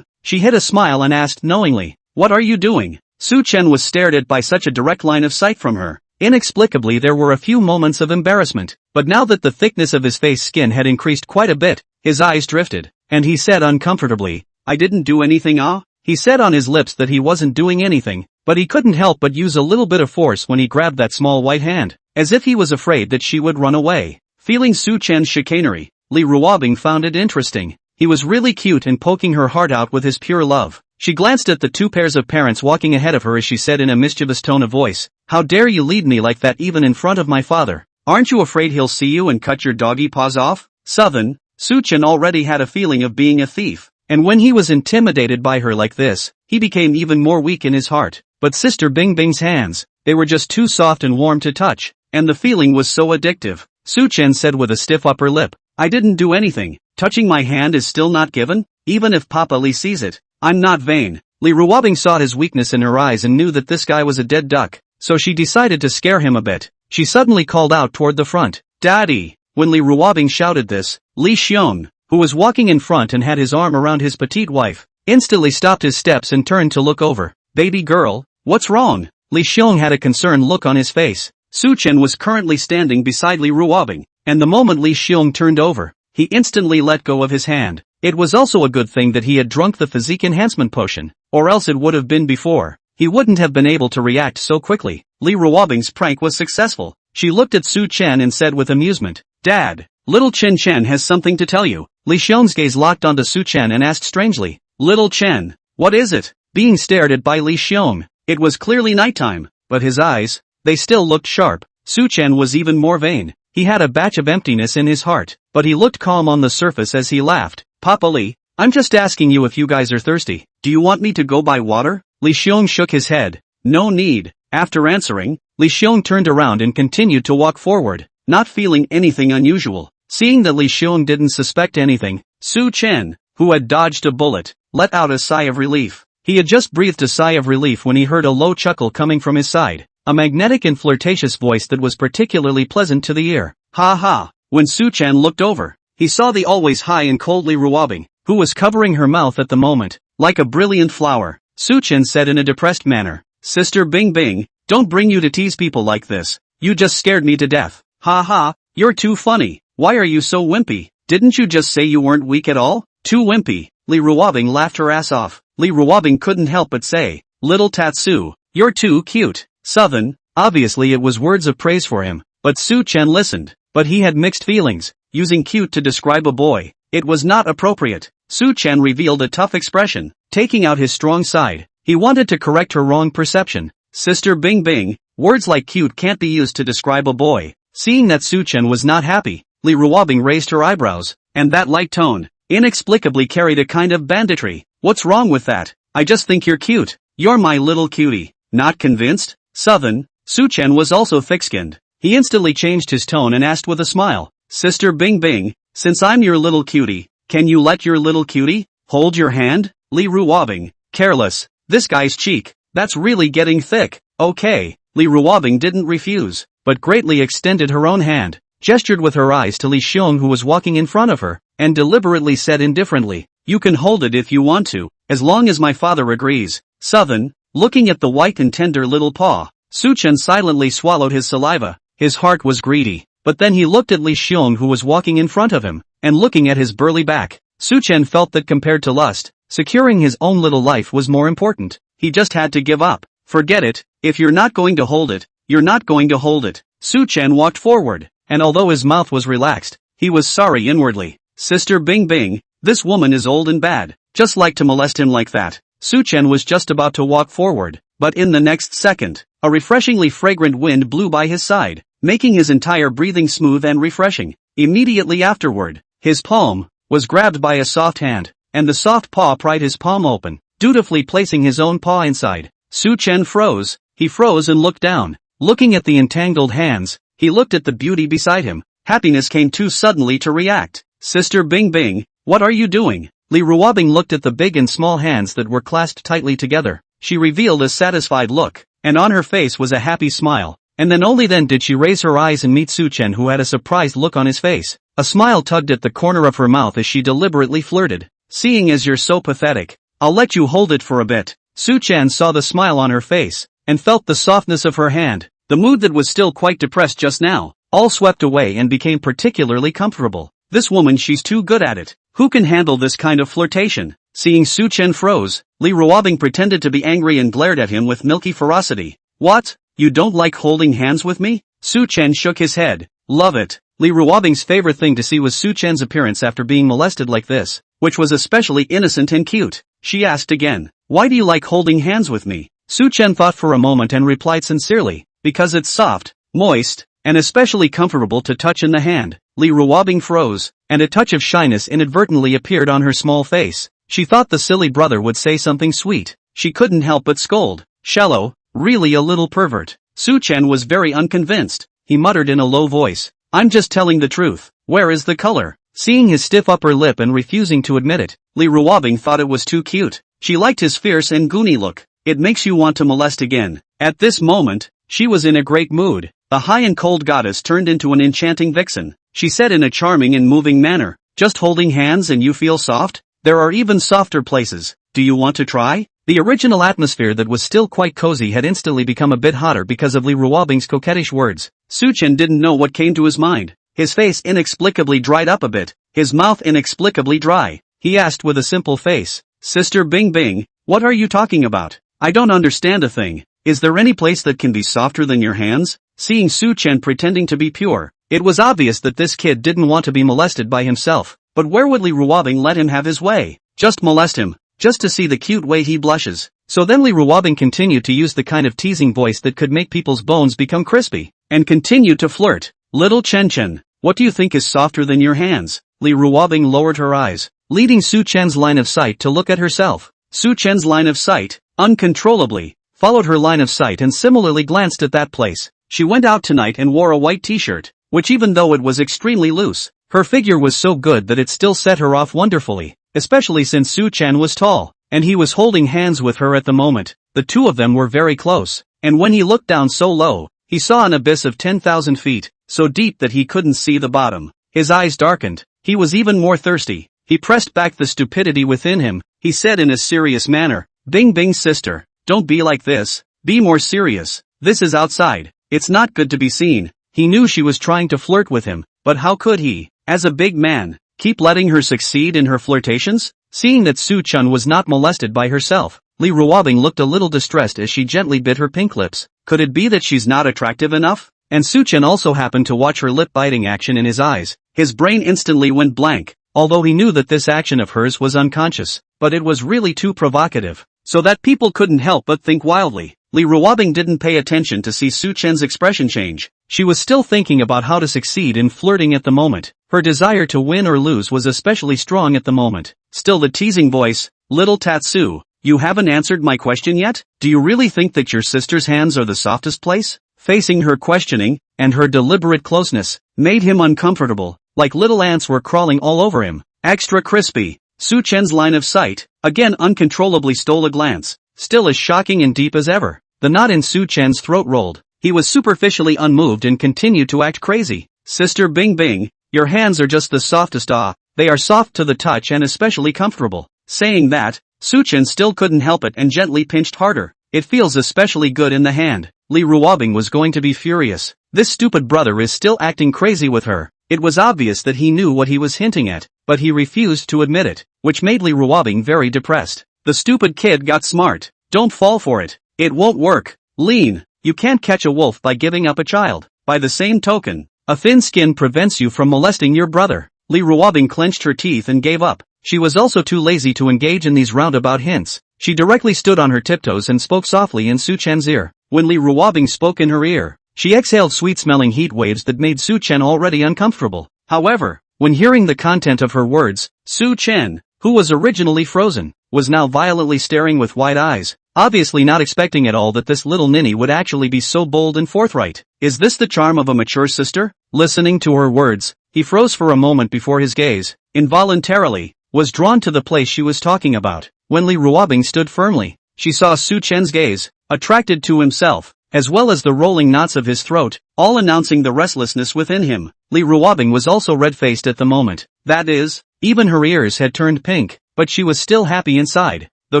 S1: She hid a smile and asked knowingly, what are you doing? Su Chen was stared at by such a direct line of sight from her. Inexplicably there were a few moments of embarrassment, but now that the thickness of his face skin had increased quite a bit, his eyes drifted, and he said uncomfortably, I didn't do anything He said on his lips that he wasn't doing anything, but he couldn't help but use a little bit of force when he grabbed that small white hand, as if he was afraid that she would run away. Feeling Su Chen's chicanery, Li Ruobing found it interesting. He was really cute and poking her heart out with his pure love. She glanced at the two pairs of parents walking ahead of her as she said in a mischievous tone of voice, how dare you lead me like that even in front of my father? Aren't you afraid he'll see you and cut your doggy paws off? Su Chen already had a feeling of being a thief, and when he was intimidated by her like this, he became even more weak in his heart. But Sister Bing Bing's hands, they were just too soft and warm to touch, and the feeling was so addictive. Su Chen said with a stiff upper lip, I didn't do anything. Touching my hand is still not given? Even if Papa Li sees it, I'm not vain. Li Ruobing saw his weakness in her eyes and knew that this guy was a dead duck, so she decided to scare him a bit. She suddenly called out toward the front, Daddy! When Li Ruobing shouted this, Li Xiong, who was walking in front and had his arm around his petite wife, instantly stopped his steps and turned to look over. Baby girl, what's wrong? Li Xiong had a concerned look on his face. Su Chen was currently standing beside Li Ruobing, and the moment Li Xiong turned over, he instantly let go of his hand. It was also a good thing that he had drunk the physique enhancement potion, or else it would have been before. He wouldn't have been able to react so quickly. Li Ruobing's prank was successful. She looked at Su Chen and said with amusement, Dad, little Chen Chen has something to tell you. Li Xiong's gaze locked onto Su Chen and asked strangely, Little Chen, what is it? Being stared at by Li Xiong, it was clearly nighttime, but his eyes, they still looked sharp. Su Chen was even more vain. He had a batch of emptiness in his heart, but he looked calm on the surface as he laughed. Papa Li, I'm just asking you if you guys are thirsty. Do you want me to go buy water? Li Xiong shook his head. No need. After answering, Li Xiong turned around and continued to walk forward, not feeling anything unusual. Seeing that Li Xiong didn't suspect anything, Su Chen, who had dodged a bullet, let out a sigh of relief. He had just breathed a sigh of relief when he heard a low chuckle coming from his side, a magnetic and flirtatious voice that was particularly pleasant to the ear. Ha ha! When Su Chen looked over, he saw the always high and cold Li Ruobing, who was covering her mouth at the moment, like a brilliant flower. Su Chen said in a depressed manner, Sister Bing Bing, don't bring you to tease people like this. You just scared me to death. Ha ha, you're too funny. Why are you so wimpy? Didn't you just say you weren't weak at all? Too wimpy. Li Ruobing laughed her ass off. Li Ruobing couldn't help but say, Little Tatsu, you're too cute. Southern, obviously it was words of praise for him, but Su Chen listened, but he had mixed feelings. Using cute to describe a boy, it was not appropriate. Su Chen revealed a tough expression, taking out his strong side. He wanted to correct her wrong perception. Sister Bing Bing, words like cute can't be used to describe a boy. Seeing that Su Chen was not happy, Li Ruobing raised her eyebrows, and that light tone, inexplicably carried a kind of banditry. What's wrong with that? I just think you're cute. You're my little cutie. Not convinced? Southern, Su Chen was also thick-skinned. He instantly changed his tone and asked with a smile, Sister Bing Bing, since I'm your little cutie, can you let your little cutie hold your hand? Li Ruobing, careless. This guy's cheek, that's really getting thick. Okay. Li Ruobing didn't refuse, but greatly extended her own hand, gestured with her eyes to Li Xiong who was walking in front of her, and deliberately said indifferently, you can hold it if you want to, as long as my father agrees. Southern, looking at the white and tender little paw, Su Chen silently swallowed his saliva. His heart was greedy, but then he looked at Li Xiong who was walking in front of him, and looking at his burly back, Su Chen felt that compared to lust, securing his own little life was more important. He just had to give up. Forget it, if you're not going to hold it, you're not going to hold it. Su Chen walked forward, and although his mouth was relaxed, he was sorry inwardly. Sister Bing Bing, this woman is old and bad, just like to molest him like that. Su Chen was just about to walk forward, but in the next second, a refreshingly fragrant wind blew by his side, making his entire breathing smooth and refreshing. Immediately afterward, his palm was grabbed by a soft hand, and the soft paw pried his palm open, dutifully placing his own paw inside. Su Chen froze. He froze and looked down. Looking at the entangled hands, he looked at the beauty beside him. Happiness came too suddenly to react. Sister Bing Bing, what are you doing? Li Ruobing looked at the big and small hands that were clasped tightly together. She revealed a satisfied look, and on her face was a happy smile. And then only then did she raise her eyes and meet Su Chen who had a surprised look on his face. A smile tugged at the corner of her mouth as she deliberately flirted. Seeing as you're so pathetic, I'll let you hold it for a bit. Su Chen saw the smile on her face, and felt the softness of her hand. The mood that was still quite depressed just now, all swept away and became particularly comfortable. This woman, she's too good at it. Who can handle this kind of flirtation? Seeing Su Chen froze, Li Ruobing pretended to be angry and glared at him with milky ferocity. What? You don't like holding hands with me? Su Chen shook his head. Love it. Li Ruobing's favorite thing to see was Su Chen's appearance after being molested like this, which was especially innocent and cute. She asked again, why do you like holding hands with me? Su Chen thought for a moment and replied sincerely, because it's soft, moist, and especially comfortable to touch in the hand. Li Ruobing froze, and a touch of shyness inadvertently appeared on her small face. She thought the silly brother would say something sweet. She couldn't help but scold. Shallow, really a little pervert. Su Chen was very unconvinced. He muttered in a low voice, I'm just telling the truth. Where is the color? Seeing his stiff upper lip and refusing to admit it, Li Ruobing thought it was too cute. She liked his fierce and goony look. It makes you want to molest again. At this moment, she was in a great mood. The high and cold goddess turned into an enchanting vixen. She said in a charming and moving manner, just holding hands and you feel soft? There are even softer places. Do you want to try? The original atmosphere that was still quite cozy had instantly become a bit hotter because of Li Ruobing's coquettish words. Su Chen didn't know what came to his mind. His face inexplicably dried up a bit, his mouth inexplicably dry. He asked with a simple face, Sister Bing Bing, what are you talking about? I don't understand a thing. Is there any place that can be softer than your hands? Seeing Su Chen pretending to be pure, it was obvious that this kid didn't want to be molested by himself. But where would Li Ruobing let him have his way? Just molest him, just to see the cute way he blushes. So then Li Ruobing continued to use the kind of teasing voice that could make people's bones become crispy, and continued to flirt. Little Chen Chen, what do you think is softer than your hands? Li Ruobing lowered her eyes, leading Su Chen's line of sight to look at herself. Su Chen's line of sight, uncontrollably, followed her line of sight and similarly glanced at that place. She went out tonight and wore a white t-shirt, which even though it was extremely loose, her figure was so good that it still set her off wonderfully, especially since Su Chen was tall, and he was holding hands with her at the moment. The two of them were very close, and when he looked down so low, he saw an abyss of 10,000 feet, so deep that he couldn't see the bottom. His eyes darkened. He was even more thirsty. He pressed back the stupidity within him. He said in a serious manner, "Bing Bing sister, don't be like this, be more serious. This is outside. It's not good to be seen." He knew she was trying to flirt with him, but how could he, as a big man, keep letting her succeed in her flirtations? Seeing that Su Chen was not molested by herself, Li Ruobing looked a little distressed as she gently bit her pink lips. Could it be that she's not attractive enough? And Su Chen also happened to watch her lip-biting action in his eyes. His brain instantly went blank, although he knew that this action of hers was unconscious, but it was really too provocative, so that people couldn't help but think wildly. Li Ruobing didn't pay attention to see Su Chen's expression change. She was still thinking about how to succeed in flirting at the moment. Her desire to win or lose was especially strong at the moment. Still the teasing voice, "Little Tatsu, you haven't answered my question yet? Do you really think that your sister's hands are the softest place?" Facing her questioning, and her deliberate closeness, made him uncomfortable, like little ants were crawling all over him. Extra crispy. Su Chen's line of sight, again uncontrollably stole a glance, still as shocking and deep as ever. The knot in Su Chen's throat rolled. He was superficially unmoved and continued to act crazy. "Sister Bing Bing, your hands are just the softest they are soft to the touch and especially comfortable." Saying that, Su Chen still couldn't help it and gently pinched harder. "It feels especially good in the hand." Li Ruobing was going to be furious. This stupid brother is still acting crazy with her. It was obvious that he knew what he was hinting at, but he refused to admit it, which made Li Ruobing very depressed. The stupid kid got smart. Don't fall for it. It won't work. Lean. You can't catch a wolf by giving up a child. By the same token, a thin skin prevents you from molesting your brother. Li Ruobing clenched her teeth and gave up. She was also too lazy to engage in these roundabout hints. She directly stood on her tiptoes and spoke softly in Su Chen's ear. When Li Ruobing spoke in her ear, she exhaled sweet-smelling heat waves that made Su Chen already uncomfortable. However, when hearing the content of her words, Su Chen, who was originally frozen, was now violently staring with wide eyes, obviously not expecting at all that this little ninny would actually be so bold and forthright. Is this the charm of a mature sister? Listening to her words, he froze for a moment before his gaze, involuntarily, was drawn to the place she was talking about. When Li Ruobing stood firmly, she saw Su Chen's gaze, attracted to himself, as well as the rolling knots of his throat, all announcing the restlessness within him. Li Ruobing was also red-faced at the moment. That is, even her ears had turned pink, but she was still happy inside, though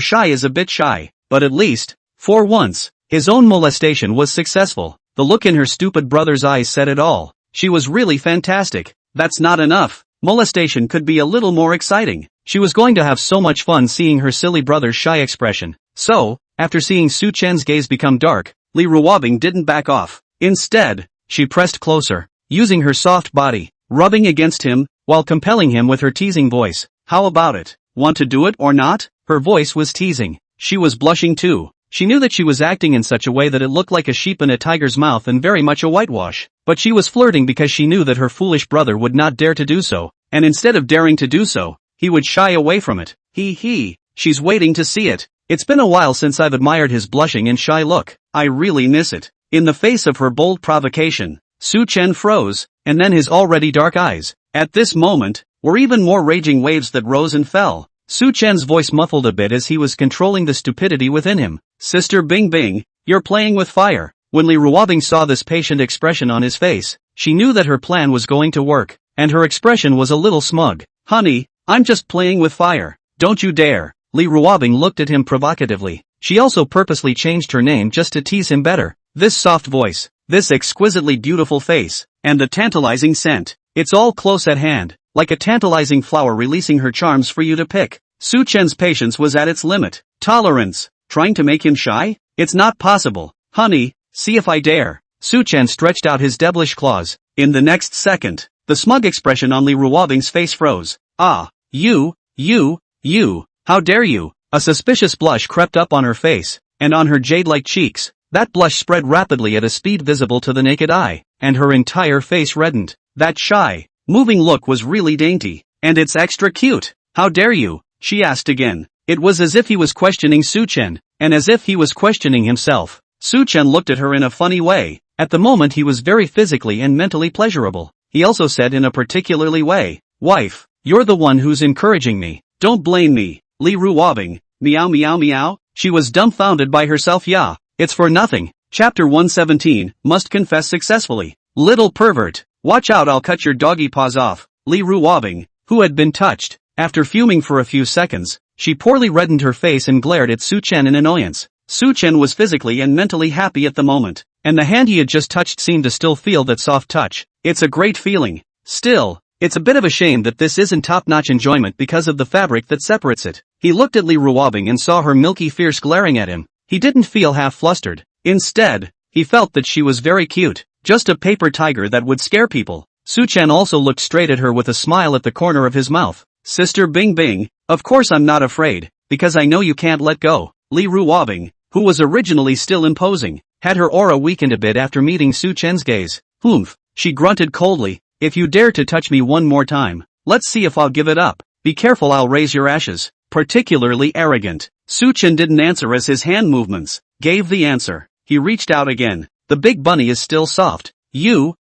S1: shy is a bit shy, but at least, for once, his own molestation was successful. The look in her stupid brother's eyes said it all. She was really fantastic. That's not enough. Molestation could be a little more exciting. She was going to have so much fun seeing her silly brother's shy expression. So, after seeing Su Chen's gaze become dark, Li Ruobing didn't back off. Instead, she pressed closer, using her soft body, rubbing against him, while compelling him with her teasing voice. "How about it? Want to do it or not?" Her voice was teasing. She was blushing too. She knew that she was acting in such a way that it looked like a sheep in a tiger's mouth and very much a whitewash. But she was flirting because she knew that her foolish brother would not dare to do so, and instead of daring to do so, he would shy away from it. She's waiting to see it. It's been a while since I've admired his blushing and shy look. I really miss it. In the face of her bold provocation, Su Chen froze, and then his already dark eyes, at this moment, were even more raging waves that rose and fell. Su Chen's voice muffled a bit as he was controlling the stupidity within him. "Sister Bing Bing, you're playing with fire." When Li Ruobing saw this patient expression on his face, she knew that her plan was going to work, and her expression was a little smug. "Honey, I'm just playing with fire. Don't you dare." Li Ruobing looked at him provocatively. She also purposely changed her name just to tease him better. This soft voice, this exquisitely beautiful face, and the tantalizing scent. It's all close at hand, like a tantalizing flower releasing her charms for you to pick. Su Chen's patience was at its limit. Tolerance, trying to make him shy? It's not possible. "Honey, see if I dare." Su Chen stretched out his devilish claws. In the next second, the smug expression on Li Ruobing's face froze. "Ah, you, how dare you?" A suspicious blush crept up on her face, and on her jade-like cheeks. That blush spread rapidly at a speed visible to the naked eye, and her entire face reddened. That shy, moving look was really dainty, and it's extra cute. How dare you? She asked again. It was as if he was questioning Su-chen, and as if he was questioning himself. Su-chen looked at her in a funny way. At the moment he was very physically and mentally pleasurable. He also said in a particularly way, "Wife, you're the one who's encouraging me. Don't blame me." Li Ruobing, meow meow meow. She was dumbfounded by herself. Yeah, it's for nothing. Chapter 117, Must Confess Successfully. Little pervert. Watch out, I'll cut your doggy paws off. Li Ruobing, who had been touched, after fuming for a few seconds, she poorly reddened her face and glared at Su-chen in annoyance. Su-chen was physically and mentally happy at the moment, and the hand he had just touched seemed to still feel that soft touch. It's a great feeling. Still, it's a bit of a shame that this isn't top-notch enjoyment because of the fabric that separates it. He looked at Li Ruobing and saw her milky fierce glaring at him. He didn't feel half flustered. Instead, he felt that she was very cute, just a paper tiger that would scare people. Su-chen also looked straight at her with a smile at the corner of his mouth. Sister Bing Bing, of course I'm not afraid, because I know you can't let go. Li Ruobing, who was originally still imposing, had her aura weakened a bit after meeting Su-chen's gaze. Humph, she grunted coldly, if you dare to touch me one more time, let's see if I'll give it up. Be careful, I'll raise your ashes. Particularly arrogant. Su-chen didn't answer as his hand movements gave the answer. He reached out again. The big bunny is still soft. You,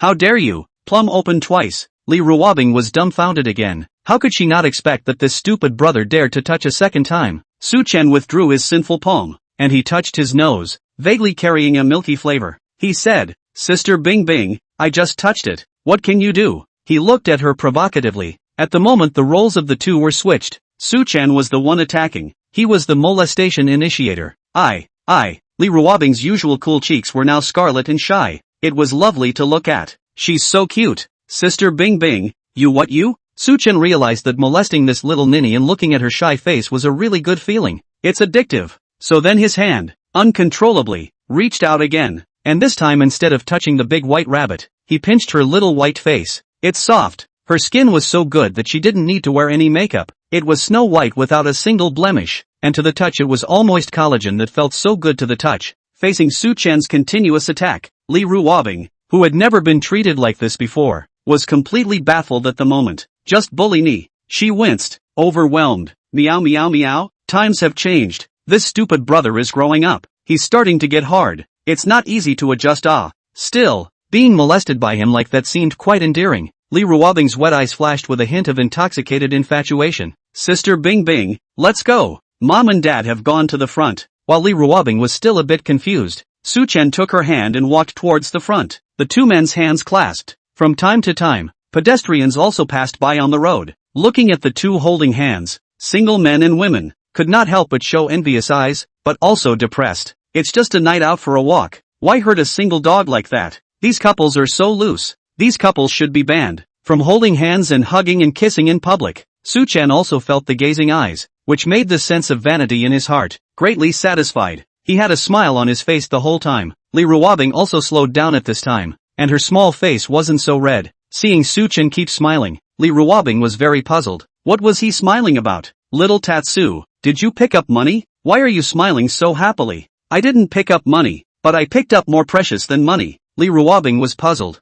S1: how dare you? Plum opened twice. Li Ruobing was dumbfounded again. How could she not expect that this stupid brother dared to touch a second time? Su-chen withdrew his sinful palm, and he touched his nose, vaguely carrying a milky flavor. He said, Sister Bing Bing, I just touched it. What can you do? He looked at her provocatively. At the moment the roles of the two were switched. Su-chen was the one attacking. He was the molestation initiator. Li Ruobing's usual cool cheeks were now scarlet and shy. It was lovely to look at. She's so cute. Sister Bing Bing, you? Su-chen realized that molesting this little ninny and looking at her shy face was a really good feeling. It's addictive. So then his hand, uncontrollably, reached out again. And this time instead of touching the big white rabbit, he pinched her little white face. It's soft. Her skin was so good that she didn't need to wear any makeup. It was snow white without a single blemish, and to the touch it was almost collagen that felt so good to the touch. Facing Su-chen's continuous attack, Li Ruobing, who had never been treated like this before, was completely baffled at the moment. Just bully me. She winced, overwhelmed. Meow meow meow, times have changed. This stupid brother is growing up. He's starting to get hard. It's not easy to adjust. Still, being molested by him like that seemed quite endearing. Li Ruobing's wet eyes flashed with a hint of intoxicated infatuation. Sister Bing Bing, let's go. Mom and Dad have gone to the front. While Li Ruobing was still a bit confused, Su-chen took her hand and walked towards the front. The two men's hands clasped. From time to time, pedestrians also passed by on the road. Looking at the two holding hands, single men and women could not help but show envious eyes, but also depressed. It's just a night out for a walk. Why hurt a single dog like that? These couples are so loose. These couples should be banned from holding hands and hugging and kissing in public. Su-chen also felt the gazing eyes, which made the sense of vanity in his heart greatly satisfied. He had a smile on his face the whole time. Li Ruobing also slowed down at this time, and her small face wasn't so red. Seeing Su-chen keep smiling, Li Ruobing was very puzzled. What was he smiling about? Little Tatsu, did you pick up money? Why are you smiling so happily? I didn't pick up money, but I picked up more precious than money. Li Ruobing was puzzled.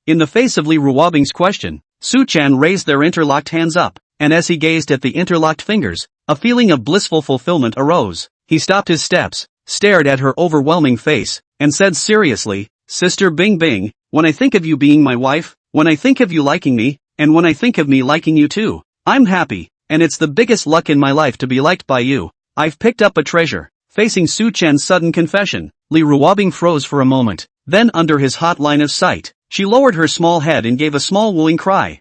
S1: In the face of Li Ruobing's question, Su-chen raised their interlocked hands up, and as he gazed at the interlocked fingers, a feeling of blissful fulfillment arose. He stopped his steps, stared at her overwhelming face, and said seriously, Sister Bing Bing, when I think of you being my wife, when I think of you liking me, and when I think of me liking you too, I'm happy, and it's the biggest luck in my life to be liked by you. I've picked up a treasure. Facing Su-chen's sudden confession, Li Ruobing froze for a moment. Then under his hot line of sight, she lowered her small head and gave a small wooing cry.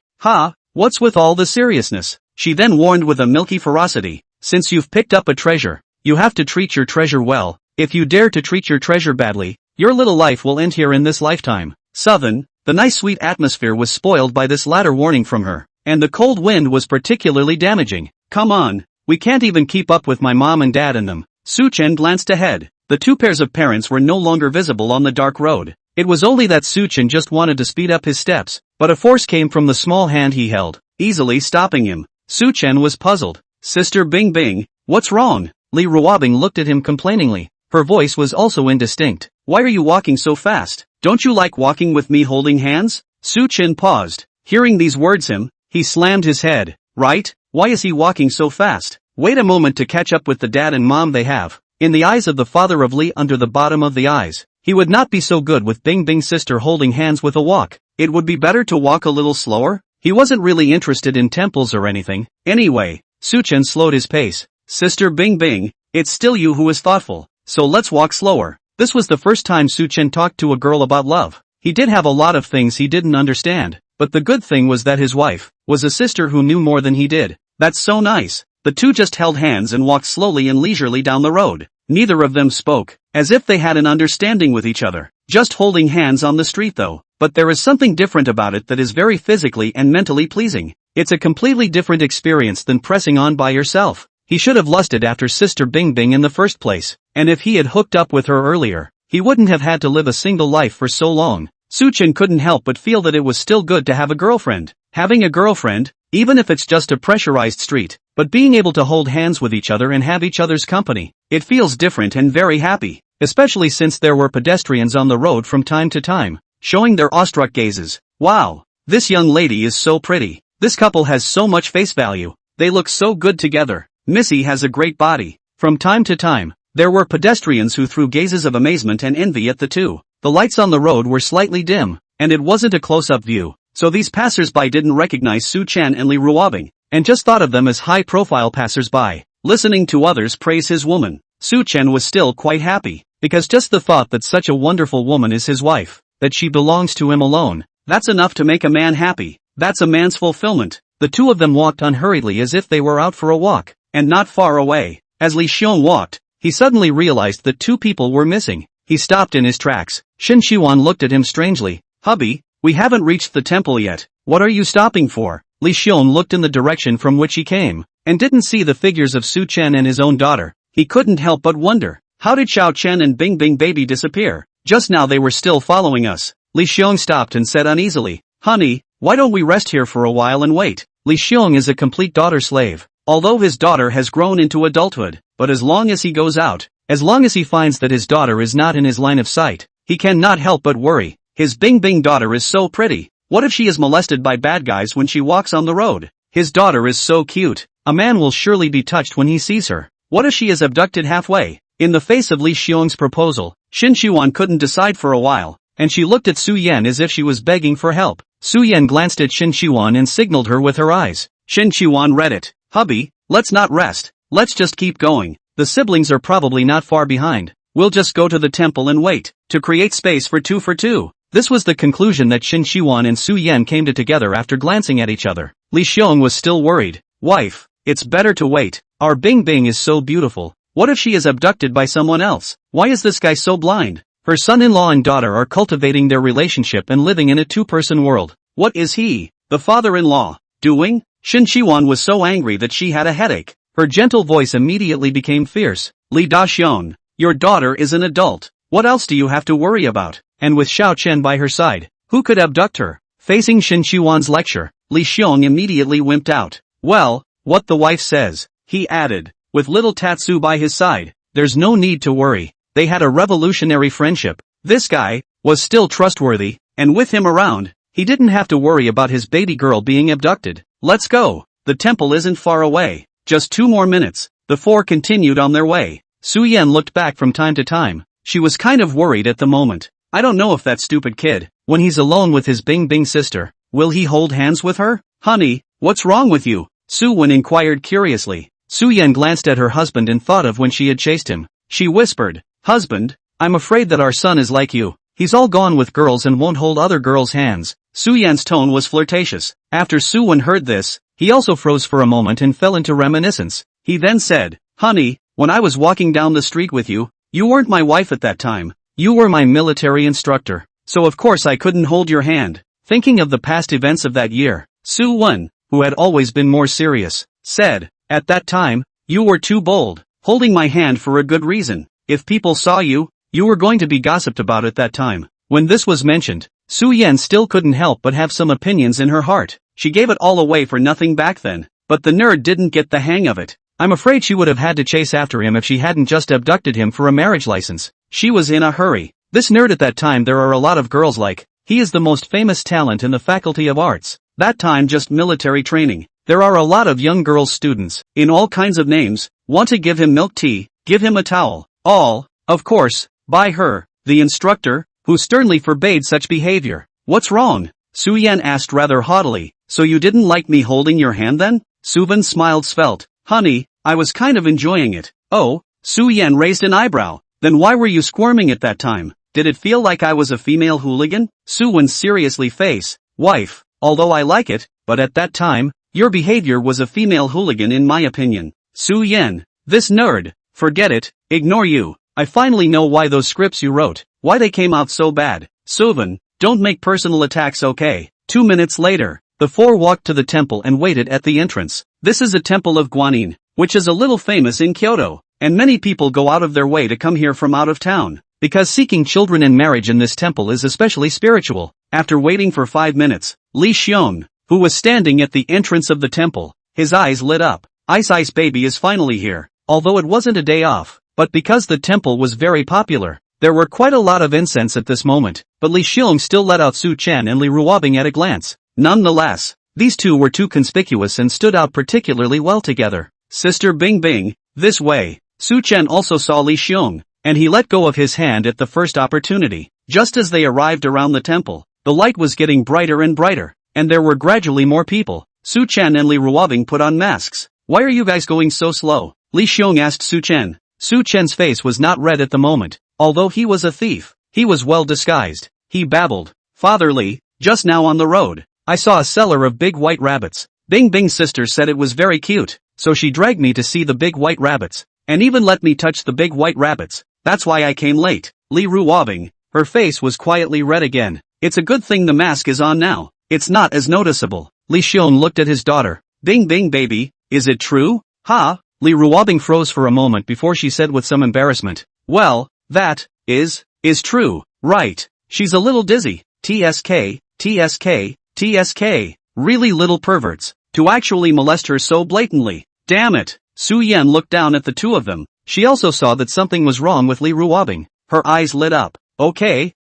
S1: What's with all the seriousness? She then warned with a milky ferocity, since you've picked up a treasure, you have to treat your treasure well. If you dare to treat your treasure badly, your little life will end here in this lifetime. The nice sweet atmosphere was spoiled by this latter warning from her, and the cold wind was particularly damaging. Come on, we can't even keep up with my mom and dad and them. Su-chen glanced ahead. The two pairs of parents were no longer visible on the dark road. It was only that Su-chen just wanted to speed up his steps, but a force came from the small hand he held, easily stopping him. Su-chen was puzzled. Sister Bing Bing, what's wrong? Li Ruobing looked at him complainingly. Her voice was also indistinct. Why are you walking so fast? Don't you like walking with me holding hands? Su-chen paused. Hearing these words he slammed his head, right? Why is he walking so fast? Wait a moment to catch up with the dad and mom they have. In the eyes of the father of Lee under the bottom of the eyes, he would not be so good with Bing Bing's sister holding hands with a walk. It would be better to walk a little slower? He wasn't really interested in temples or anything. Anyway, Suchen slowed his pace. Sister Bing Bing, it's still you who is thoughtful, so let's walk slower. This was the first time Suchen talked to a girl about love. He did have a lot of things he didn't understand, but the good thing was that his wife was a sister who knew more than he did. That's so nice. The two just held hands and walked slowly and leisurely down the road. Neither of them spoke, as if they had an understanding with each other. Just holding hands on the street though. But there is something different about it that is very physically and mentally pleasing. It's a completely different experience than pressing on by yourself. He should have lusted after Sister Bing Bing in the first place, and if he had hooked up with her earlier, he wouldn't have had to live a single life for so long. Suchen couldn't help but feel that it was still good to have a girlfriend. Having a girlfriend, even if it's just a pressurized street, but being able to hold hands with each other and have each other's company, it feels different and very happy, especially since there were pedestrians on the road from time to time, showing their awestruck gazes. Wow, this young lady is so pretty. This couple has so much face value. They look so good together. Missy has a great body. From time to time, there were pedestrians who threw gazes of amazement and envy at the two. The lights on the road were slightly dim, and it wasn't a close-up view, so these passers-by didn't recognize Su Chen and Li Ruobing, and just thought of them as high-profile passers-by. Listening to others praise his woman, Su Chen was still quite happy, because just the thought that such a wonderful woman is his wife, that she belongs to him alone, that's enough to make a man happy. That's a man's fulfillment. The two of them walked unhurriedly as if they were out for a walk, and not far away. As Li Xiong walked, he suddenly realized that two people were missing. He stopped in his tracks. Shin Xiuan looked at him strangely. Hubby, we haven't reached the temple yet. What are you stopping for? Li Xiong looked in the direction from which he came, and didn't see the figures of Su Chen and his own daughter. He couldn't help but wonder, how did Xiao Chen and Bing Bing baby disappear? Just now they were still following us. Li Xiong stopped and said uneasily, honey, why don't we rest here for a while and wait? Li Xiong is a complete daughter slave, although his daughter has grown into adulthood, but as long as he goes out, as long as he finds that his daughter is not in his line of sight, he cannot help but worry. His Bing Bing daughter is so pretty. What if she is molested by bad guys when she walks on the road? His daughter is so cute. A man will surely be touched when he sees her. What if she is abducted halfway? In the face of Li Xiong's proposal, Shin Xiuan couldn't decide for a while, and she looked at Su Yan as if she was begging for help. Su Yan glanced at Shin Xiuan and signaled her with her eyes. Shin Xiuan read it. Hubby, let's not rest. Let's just keep going. The siblings are probably not far behind. We'll just go to the temple and wait, to create space for two. This was the conclusion that Shin Xiuan and Su Yan came to together after glancing at each other. Li Xiong was still worried. Wife, it's better to wait. Our Bing Bing is so beautiful. What if she is abducted by someone else? Why is this guy so blind? Her son-in-law and daughter are cultivating their relationship and living in a two-person world. What is he, the father-in-law, doing? Shin Xiuan was so angry that she had a headache. Her gentle voice immediately became fierce. Li Daxiong, your daughter is an adult. What else do you have to worry about? And with Xiao Chen by her side, who could abduct her? Facing Shin Xiuan's lecture, Li Xiong immediately wimped out. Well, what the wife says, he added, with little Tatsu by his side. There's no need to worry. They had a revolutionary friendship. This guy was still trustworthy, and with him around, he didn't have to worry about his baby girl being abducted. Let's go. The temple isn't far away. Just 2 more minutes. The four continued on their way. Su Yan looked back from time to time. She was kind of worried at the moment. I don't know if that stupid kid, when he's alone with his Bing Bing sister, will he hold hands with her? Honey, what's wrong with you? Su Wen inquired curiously. Su Yan glanced at her husband and thought of when she had chased him. She whispered, husband, I'm afraid that our son is like you. He's all gone with girls and won't hold other girls' hands. Su Yan's tone was flirtatious. After Su Wen heard this, he also froze for a moment and fell into reminiscence. He then said, honey, when I was walking down the street with you, you weren't my wife at that time. You were my military instructor. So of course I couldn't hold your hand. Thinking of the past events of that year, Su Wen, who had always been more serious, said, at that time, you were too bold, holding my hand for a good reason. If people saw you, you were going to be gossiped about at that time. When this was mentioned, Su Yan still couldn't help but have some opinions in her heart. She gave it all away for nothing back then, but the nerd didn't get the hang of it. I'm afraid she would have had to chase after him if she hadn't just abducted him for a marriage license. She was in a hurry. This nerd at that time there are a lot of girls like. He is the most famous talent in the Faculty of Arts. That time just military training. There are a lot of young girls students, in all kinds of names, want to give him milk tea, give him a towel, all, of course, by her, the instructor, who sternly forbade such behavior. What's wrong? Su-Yan asked rather haughtily. So you didn't like me holding your hand then? Su-Van smiled svelte. Honey, I was kind of enjoying it. Oh, Su-Yan raised an eyebrow. Then why were you squirming at that time? Did it feel like I was a female hooligan? Su-Wan's seriously face. Wife, although I like it, but at that time, your behavior was a female hooligan in my opinion. Su-Yan, this nerd, forget it, ignore you. I finally know why those scripts you wrote, why they came out so bad. Su-Van, don't make personal attacks, okay? 2 minutes later, the four walked to the temple and waited at the entrance. This is a temple of Guanyin, which is a little famous in Kyoto, and many people go out of their way to come here from out of town, because seeking children in marriage in this temple is especially spiritual. After waiting for 5 minutes, Li Xiong, who was standing at the entrance of the temple, his eyes lit up. Ice Baby is finally here, although it wasn't a day off, but because the temple was very popular, there were quite a lot of incense at this moment, but Li Xiong still let out Su Chen and Li Ruobing at a glance. Nonetheless, these two were too conspicuous and stood out particularly well together. Sister Bing Bing, this way. Su Chen also saw Li Xiong, and he let go of his hand at the first opportunity. Just as they arrived around the temple, the light was getting brighter and brighter, and there were gradually more people. Su Chen and Li Ruobing put on masks. Why are you guys going so slow? Li Xiong asked Su Chen. Su Chen's face was not red at the moment. Although he was a thief, he was well disguised. He babbled. Father Li, just now on the road, I saw a seller of big white rabbits. Bing Bing's sister said it was very cute, so she dragged me to see the big white rabbits, and even let me touch the big white rabbits. That's why I came late. Li Ruobing, her face was quietly red again. It's a good thing the mask is on now. It's not as noticeable. Li Xiong looked at his daughter. Bing Bing baby, is it true? Ha? Li Ruobing froze for a moment before she said with some embarrassment. Well, that is true, right? She's a little dizzy. TSK, TSK, TSK. Really little perverts, to actually molest her so blatantly. Damn it. Su-Yan looked down at the two of them. She also saw that something was wrong with Li Ruobing. Her eyes lit up. Okay,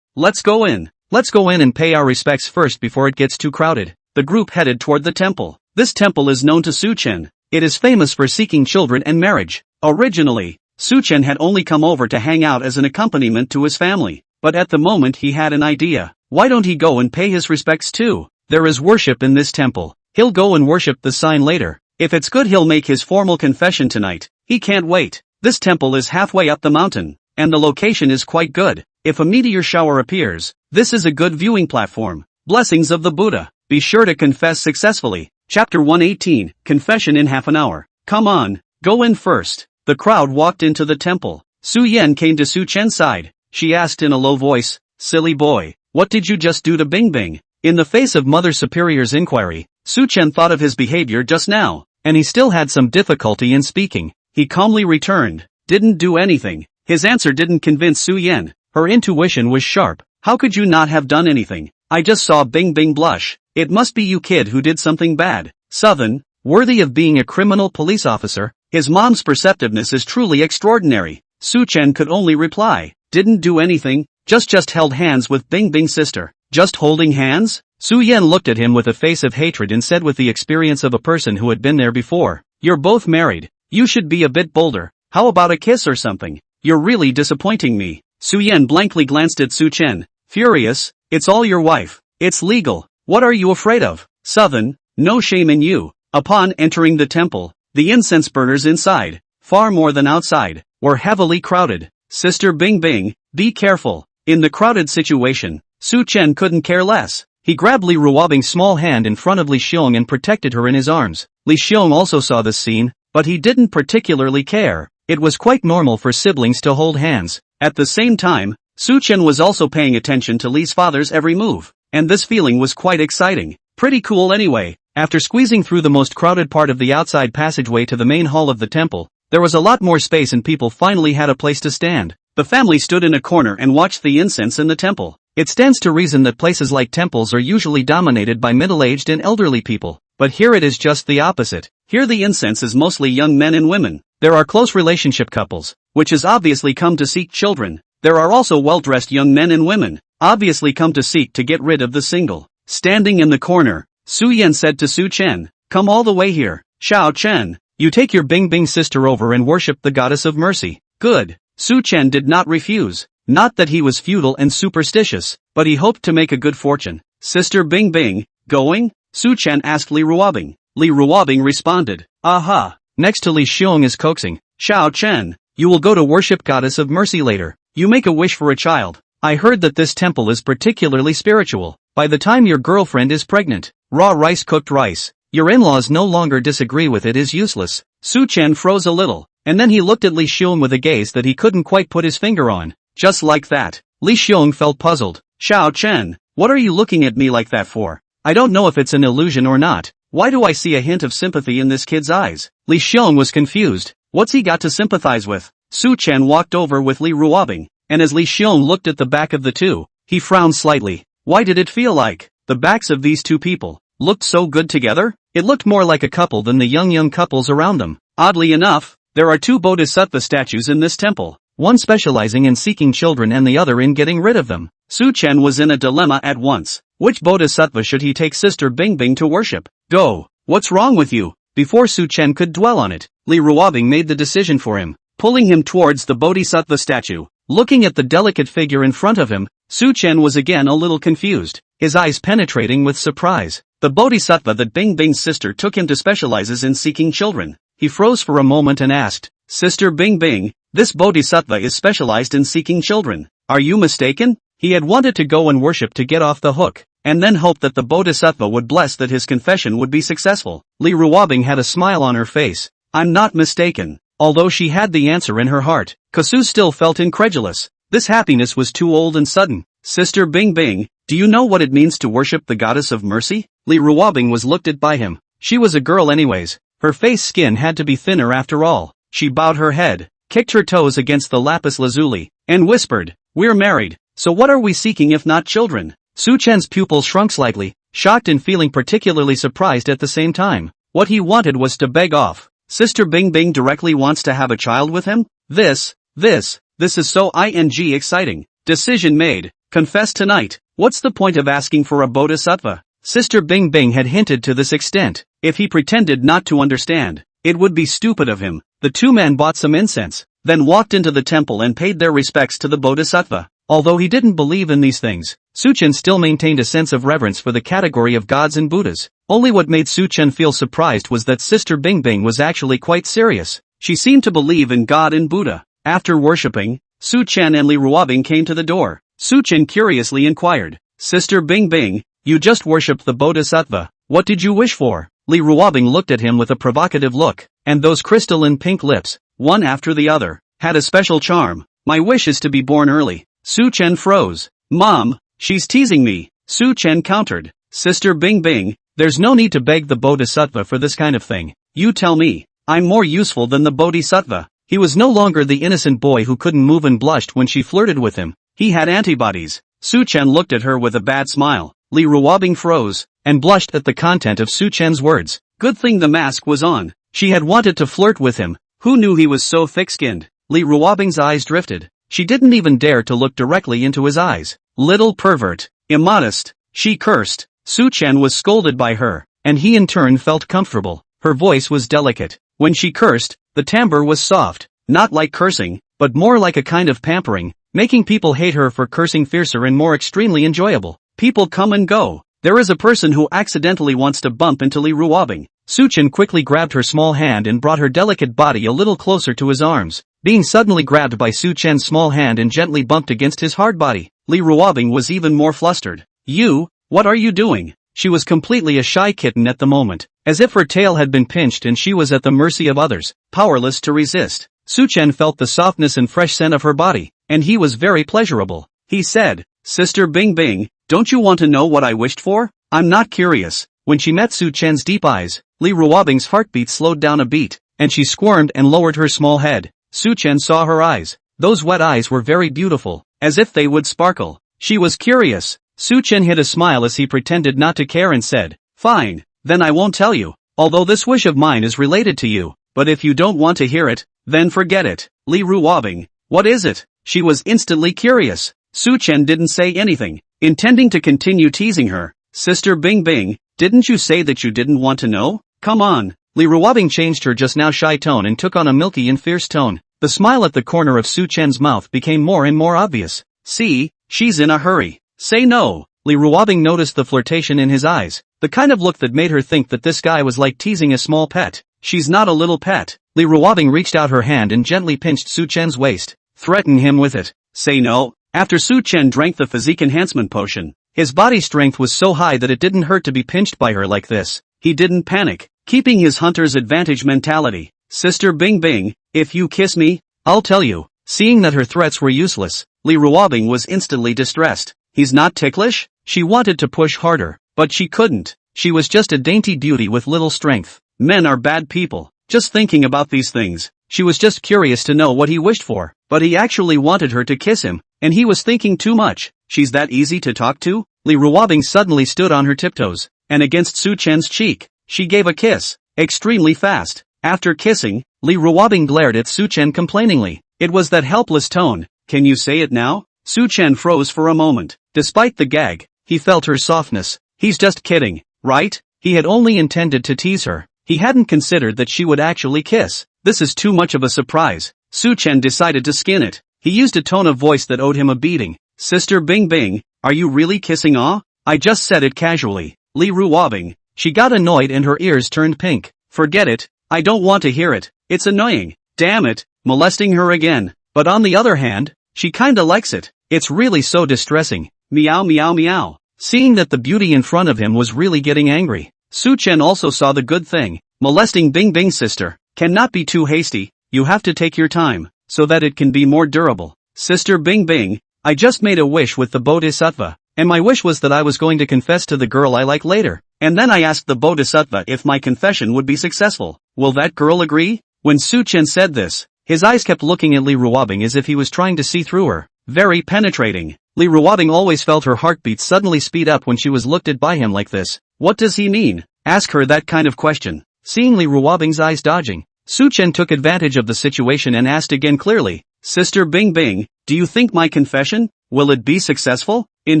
S1: let's go in. Let's go in and pay our respects first before it gets too crowded. The group headed toward the temple. This temple is known to Su Chen. It is famous for seeking children and marriage. Originally, Su Chen had only come over to hang out as an accompaniment to his family, but at the moment he had an idea. Why don't he go and pay his respects too? There is worship in this temple. He'll go and worship the sign later. If it's good, he'll make his formal confession tonight. He can't wait. This temple is halfway up the mountain, and the location is quite good. If a meteor shower appears, this is a good viewing platform. Blessings of the Buddha. Be sure to confess successfully. Chapter 118, Confession in half an hour. Come on, go in first. The crowd walked into the temple. Su-Yan came to Su Chen's side. She asked in a low voice, silly boy, what did you just do to Bing Bing? In the face of Mother Superior's inquiry, Su Chen thought of his behavior just now, and he still had some difficulty in speaking. He calmly returned, didn't do anything. His answer didn't convince Su-Yan. Her intuition was sharp. How could you not have done anything? I just saw Bing Bing blush. It must be you kid who did something bad. Southern, worthy of being a criminal police officer. His mom's perceptiveness is truly extraordinary. Su Chen could only reply, didn't do anything, just held hands with Bing Bing's sister. Just holding hands? Su-Yan looked at him with a face of hatred and said with the experience of a person who had been there before, you're both married. You should be a bit bolder. How about a kiss or something? You're really disappointing me. Su-Yan blankly glanced at Su Chen, furious. It's all your wife. It's legal. What are you afraid of? Southern, no shame in you. Upon entering the temple, the incense burners inside, far more than outside, were heavily crowded. Sister Bing Bing, be careful. In the crowded situation, Su Chen couldn't care less. He grabbed Li Ruobing's small hand in front of Li Xiong and protected her in his arms. Li Xiong also saw this scene, but he didn't particularly care. It was quite normal for siblings to hold hands. At the same time, Su Chen was also paying attention to Li's father's every move, and this feeling was quite exciting. Pretty cool anyway. After squeezing through the most crowded part of the outside passageway to the main hall of the temple, there was a lot more space and people finally had a place to stand. The family stood in a corner and watched the incense in the temple. It stands to reason that places like temples are usually dominated by middle-aged and elderly people, but here it is just the opposite. Here the incense is mostly young men and women. There are close relationship couples, which has obviously come to seek children. There are also well-dressed young men and women, obviously come to seek to get rid of the single. Standing in the corner, Su-Yan said to Su Chen, come all the way here. Xiao Chen, you take your Bing Bing sister over and worship the goddess of mercy. Good. Su Chen did not refuse. Not that he was feudal and superstitious, but he hoped to make a good fortune. Sister Bing Bing, going? Su Chen asked Li Ruobing. Li Ruobing responded, aha. Next to Li Xiong is coaxing. Xiao Chen, you will go to worship goddess of mercy later. You make a wish for a child. I heard that this temple is particularly spiritual. By the time your girlfriend is pregnant, raw rice cooked rice, your in-laws no longer disagree with it is useless. Su Chen froze a little, and then he looked at Li Xiong with a gaze that he couldn't quite put his finger on. Just like that. Li Xiong felt puzzled. Xiao Chen, what are you looking at me like that for? I don't know if it's an illusion or not. Why do I see a hint of sympathy in this kid's eyes? Li Xiong was confused. What's he got to sympathize with? Su Chen walked over with Li Ruobing, and as Li Xiong looked at the back of the two, he frowned slightly. Why did it feel like the backs of these two people looked so good together? It looked more like a couple than the young couples around them. Oddly enough, there are two bodhisattva statues in this temple, one specializing in seeking children and the other in getting rid of them. Su Chen was in a dilemma at once. Which bodhisattva should he take Sister Bing Bing to worship? Go! What's wrong with you? Before Su Chen could dwell on it, Li Ruobing made the decision for him, pulling him towards the bodhisattva statue. Looking at the delicate figure in front of him, Su Chen was again a little confused, his eyes penetrating with surprise. The bodhisattva that Bing Bing's sister took him to specializes in seeking children. He froze for a moment and asked, Sister Bing Bing, this bodhisattva is specialized in seeking children. Are you mistaken? He had wanted to go and worship to get off the hook, and then hope that the bodhisattva would bless that his confession would be successful. Li Ruobing had a smile on her face. I'm not mistaken. Although she had the answer in her heart, Kasu still felt incredulous. This happiness was too old and sudden. Sister Bing Bing, do you know what it means to worship the goddess of mercy? Li Ruobing was looked at by him. She was a girl anyways. Her face skin had to be thinner after all. She bowed her head, kicked her toes against the lapis lazuli, and whispered, we're married, so what are we seeking if not children? Su Chen's pupils shrunk slightly, shocked and feeling particularly surprised at the same time. What he wanted was to beg off. Sister Bing Bing directly wants to have a child with him? This is so exciting. Decision made. Confess tonight. What's the point of asking for a bodhisattva? Sister Bing Bing had hinted to this extent. If he pretended not to understand, it would be stupid of him. The two men bought some incense, then walked into the temple and paid their respects to the bodhisattva. Although he didn't believe in these things, Su Chen still maintained a sense of reverence for the category of gods and Buddhas. Only what made Su Chen feel surprised was that Sister Bing Bing was actually quite serious. She seemed to believe in God and Buddha. After worshipping, Su Chen and Li Ruobing came to the door. Su Chen curiously inquired, Sister Bing Bing, you just worshipped the bodhisattva. What did you wish for? Li Ruobing looked at him with a provocative look, and those crystalline pink lips, one after the other, had a special charm. My wish is to be born early. Su Chen froze. Mom, she's teasing me. Su Chen countered. Sister Bing Bing, there's no need to beg the bodhisattva for this kind of thing. You tell me. I'm more useful than the bodhisattva. He was no longer the innocent boy who couldn't move and blushed when she flirted with him. He had antibodies. Su Chen looked at her with a bad smile. Li Ruobing froze, and blushed at the content of Su Chen's words. Good thing the mask was on. She had wanted to flirt with him. Who knew he was so thick-skinned? Li Ruobing's eyes drifted. She didn't even dare to look directly into his eyes. Little pervert. Immodest. She cursed. Su Chen was scolded by her, and he in turn felt comfortable. Her voice was delicate. When she cursed, the timbre was soft, not like cursing, but more like a kind of pampering, making people hate her for cursing fiercer and more extremely enjoyable. People come and go. There is a person who accidentally wants to bump into Li Ruobing. Su Chen quickly grabbed her small hand and brought her delicate body a little closer to his arms. Being suddenly grabbed by Su Chen's small hand and gently bumped against his hard body, Li Ruobing was even more flustered. You, what are you doing? She was completely a shy kitten at the moment, as if her tail had been pinched and she was at the mercy of others, powerless to resist. Su Chen felt the softness and fresh scent of her body, and he was very pleasurable. He said, Sister Bing Bing, don't you want to know what I wished for? I'm not curious. When she met Su Chen's deep eyes, Li Ruobing's heartbeat slowed down a beat, and she squirmed and lowered her small head. Su Chen saw her eyes. Those wet eyes were very beautiful, as if they would sparkle. She was curious. Su Chen hid a smile as he pretended not to care and said, fine, then I won't tell you, although this wish of mine is related to you, but if you don't want to hear it, then forget it. Li Ruobing, what is it? She was instantly curious. Su Chen didn't say anything, intending to continue teasing her. Sister Bing Bing, didn't you say that you didn't want to know? Come on. Li Ruobing changed her just now shy tone and took on a milky and fierce tone. The smile at the corner of Su Chen's mouth became more and more obvious. See, she's in a hurry. Say no. Li Ruobing noticed the flirtation in his eyes, the kind of look that made her think that this guy was like teasing a small pet. She's not a little pet. Li Ruobing reached out her hand and gently pinched Su Chen's waist. Threaten him with it. Say no. After Su Chen drank the physique enhancement potion, his body strength was so high that it didn't hurt to be pinched by her like this. He didn't panic, keeping his hunter's advantage mentality. Sister Bing Bing, if you kiss me, I'll tell you. Seeing that her threats were useless, Li Ruobing was instantly distressed. He's not ticklish? She wanted to push harder, but she couldn't. She was just a dainty beauty with little strength. Men are bad people. Just thinking about these things, she was just curious to know what he wished for, but he actually wanted her to kiss him, and he was thinking too much. She's that easy to talk to? Li Ruobing suddenly stood on her tiptoes, and against Su Chen's cheek, she gave a kiss, extremely fast. After kissing, Li Ruobing glared at Su Chen complainingly. It was that helpless tone. Can you say it now? Su Chen froze for a moment. Despite the gag, he felt her softness. He's just kidding, right? He had only intended to tease her. He hadn't considered that she would actually kiss. This is too much of a surprise. Su Chen decided to skin it. He used a tone of voice that owed him a beating. Sister Bing Bing, are you really kissing? I just said it casually. Li Ruobing. She got annoyed and her ears turned pink. Forget it. I don't want to hear it. It's annoying. Damn it. Molesting her again. But on the other hand, she kinda likes it. It's really so distressing. Meow meow meow. Seeing that the beauty in front of him was really getting angry, Su Chen also saw the good thing. Molesting Bing Bing's sister cannot be too hasty. You have to take your time, so that it can be more durable. Sister Bing Bing, I just made a wish with the Bodhisattva, and my wish was that I was going to confess to the girl I like later. And then I asked the Bodhisattva if my confession would be successful. Will that girl agree? When Su Chen said this, his eyes kept looking at Li Ruobing as if he was trying to see through her. Very penetrating. Li Ruobing always felt her heartbeat suddenly speed up when she was looked at by him like this. What does he mean? Ask her that kind of question. Seeing Li Ruobing's eyes dodging, Su Chen took advantage of the situation and asked again clearly, Sister Bing Bing, do you think my confession, will it be successful? In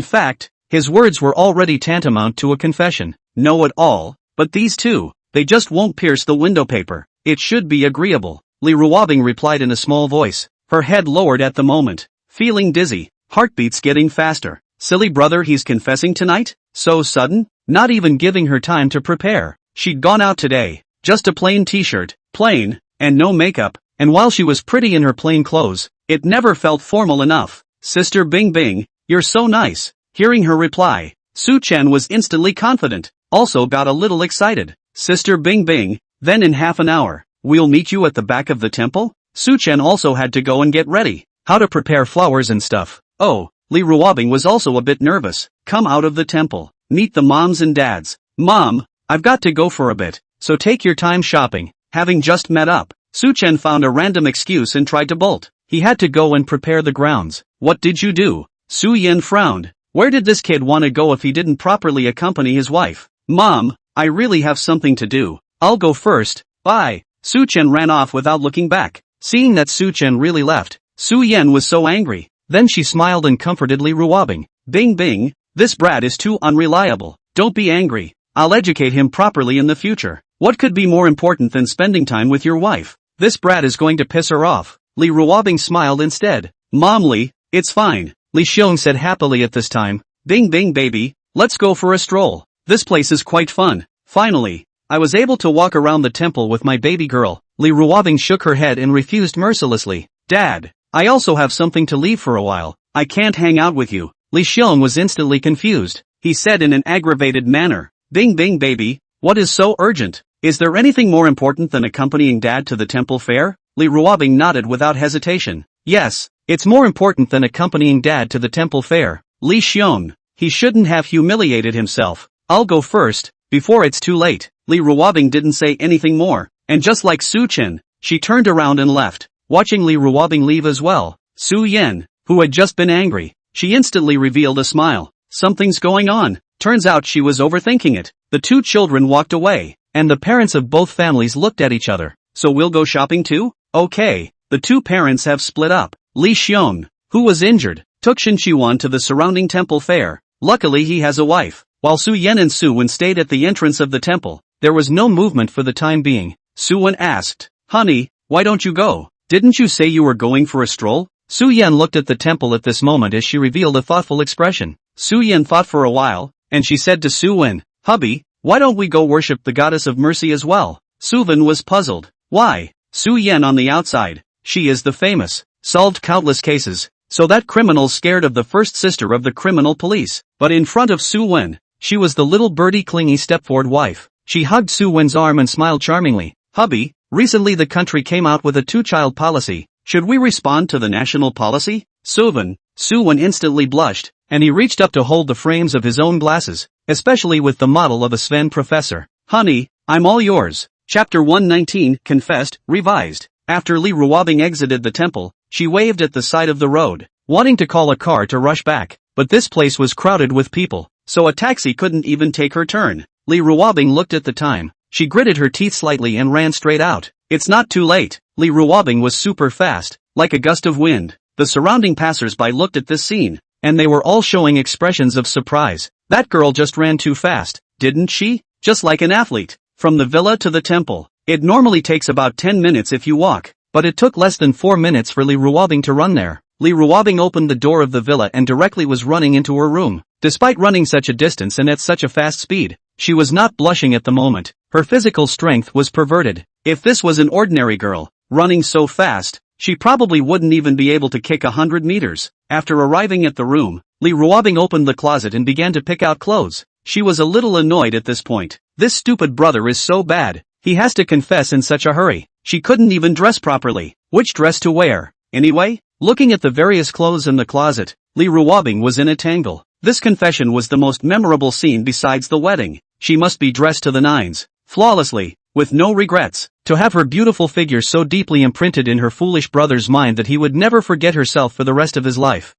S1: fact, his words were already tantamount to a confession. No at all, but these two, they just won't pierce the window paper. It should be agreeable. Li Ruobing replied in a small voice, her head lowered at the moment, feeling dizzy, heartbeats getting faster. Silly brother, he's confessing tonight? So sudden? Not even giving her time to prepare. She'd gone out today, just a plain t-shirt, plain, and no makeup, and while she was pretty in her plain clothes, it never felt formal enough. Sister Bing Bing, you're so nice. Hearing her reply, Su Chen was instantly confident, also got a little excited. Sister Bing Bing, then in half an hour, we'll meet you at the back of the temple? Su Chen also had to go and get ready, how to prepare flowers and stuff. Oh, Li Ruobing was also a bit nervous. Come out of the temple, meet the moms and dads. Mom, I've got to go for a bit, so take your time shopping. Having just met up, Su Chen found a random excuse and tried to bolt. He had to go and prepare the grounds. What did you do? Su Yen frowned. Where did this kid want to go if he didn't properly accompany his wife? Mom, I really have something to do. I'll go first. Bye. Su Chen ran off without looking back. Seeing that Su Chen really left, Su Yen was so angry. Then she smiled and comforted Li Ruobing. Bing Bing, this brat is too unreliable. Don't be angry. I'll educate him properly in the future. What could be more important than spending time with your wife? This brat is going to piss her off. Li Ruobing smiled instead. Mom Li, it's fine, Li Xiong said happily at this time. Bing Bing baby, let's go for a stroll. This place is quite fun. Finally, I was able to walk around the temple with my baby girl. Li Ruobing shook her head and refused mercilessly. Dad, I also have something to leave for a while. I can't hang out with you. Li Xiong was instantly confused. He said in an aggravated manner. Bing Bing baby, what is so urgent? Is there anything more important than accompanying Dad to the temple fair? Li Ruobing nodded without hesitation. Yes, it's more important than accompanying Dad to the temple fair. Li Xiong, he shouldn't have humiliated himself. I'll go first, before it's too late. Li Ruobing didn't say anything more, and just like Su Chen, she turned around and left. Watching Li Ruobing leave as well, Su Yen, who had just been angry, she instantly revealed a smile. Something's going on. Turns out she was overthinking it. The two children walked away, and the parents of both families looked at each other. So we'll go shopping too? Okay. The two parents have split up. Li Xiong, who was injured, took Shen Qiwan to the surrounding temple fair. Luckily he has a wife, while Su Yen and Su Wen stayed at the entrance of the temple. There was no movement for the time being. Su-wen asked, "Honey, why don't you go? Didn't you say you were going for a stroll?" Su-yen looked at the temple at this moment as she revealed a thoughtful expression. Su-yen thought for a while, and she said to Su-wen, "Hubby, why don't we go worship the goddess of mercy as well?" Su-wen was puzzled. Why? Su-yen on the outside. She is the famous, solved countless cases, so that criminals scared of the first sister of the criminal police. But in front of Su-wen, she was the little birdie clingy stepford wife. She hugged Su-wen's arm and smiled charmingly. "Hubby, recently the country came out with a two-child policy. Should we respond to the national policy?" Su-wen instantly blushed, and he reached up to hold the frames of his own glasses, especially with the model of a Sven professor. "Honey, I'm all yours." Chapter 119, Confessed, Revised. After Li Ruobing exited the temple, she waved at the side of the road, wanting to call a car to rush back, but this place was crowded with people, so a taxi couldn't even take her turn. Li Ruobing looked at the time. She gritted her teeth slightly and ran straight out. It's not too late. Li Ruobing was super fast, like a gust of wind. The surrounding passers-by looked at this scene, and they were all showing expressions of surprise. That girl just ran too fast, didn't she? Just like an athlete. From the villa to the temple, it normally takes about 10 minutes if you walk, but it took less than 4 minutes for Li Ruobing to run there. Li Ruobing opened the door of the villa and directly was running into her room. Despite running such a distance and at such a fast speed, she was not blushing at the moment. Her physical strength was perverted. If this was an ordinary girl, running so fast, she probably wouldn't even be able to kick 100 meters. After arriving at the room, Li Ruobing opened the closet and began to pick out clothes. She was a little annoyed at this point. This stupid brother is so bad. He has to confess in such a hurry. She couldn't even dress properly. Which dress to wear? Anyway, looking at the various clothes in the closet, Li Ruobing was in a tangle. This confession was the most memorable scene besides the wedding. She must be dressed to the nines, flawlessly, with no regrets. To have her beautiful figure so deeply imprinted in her foolish brother's mind that he would never forget herself for the rest of his life.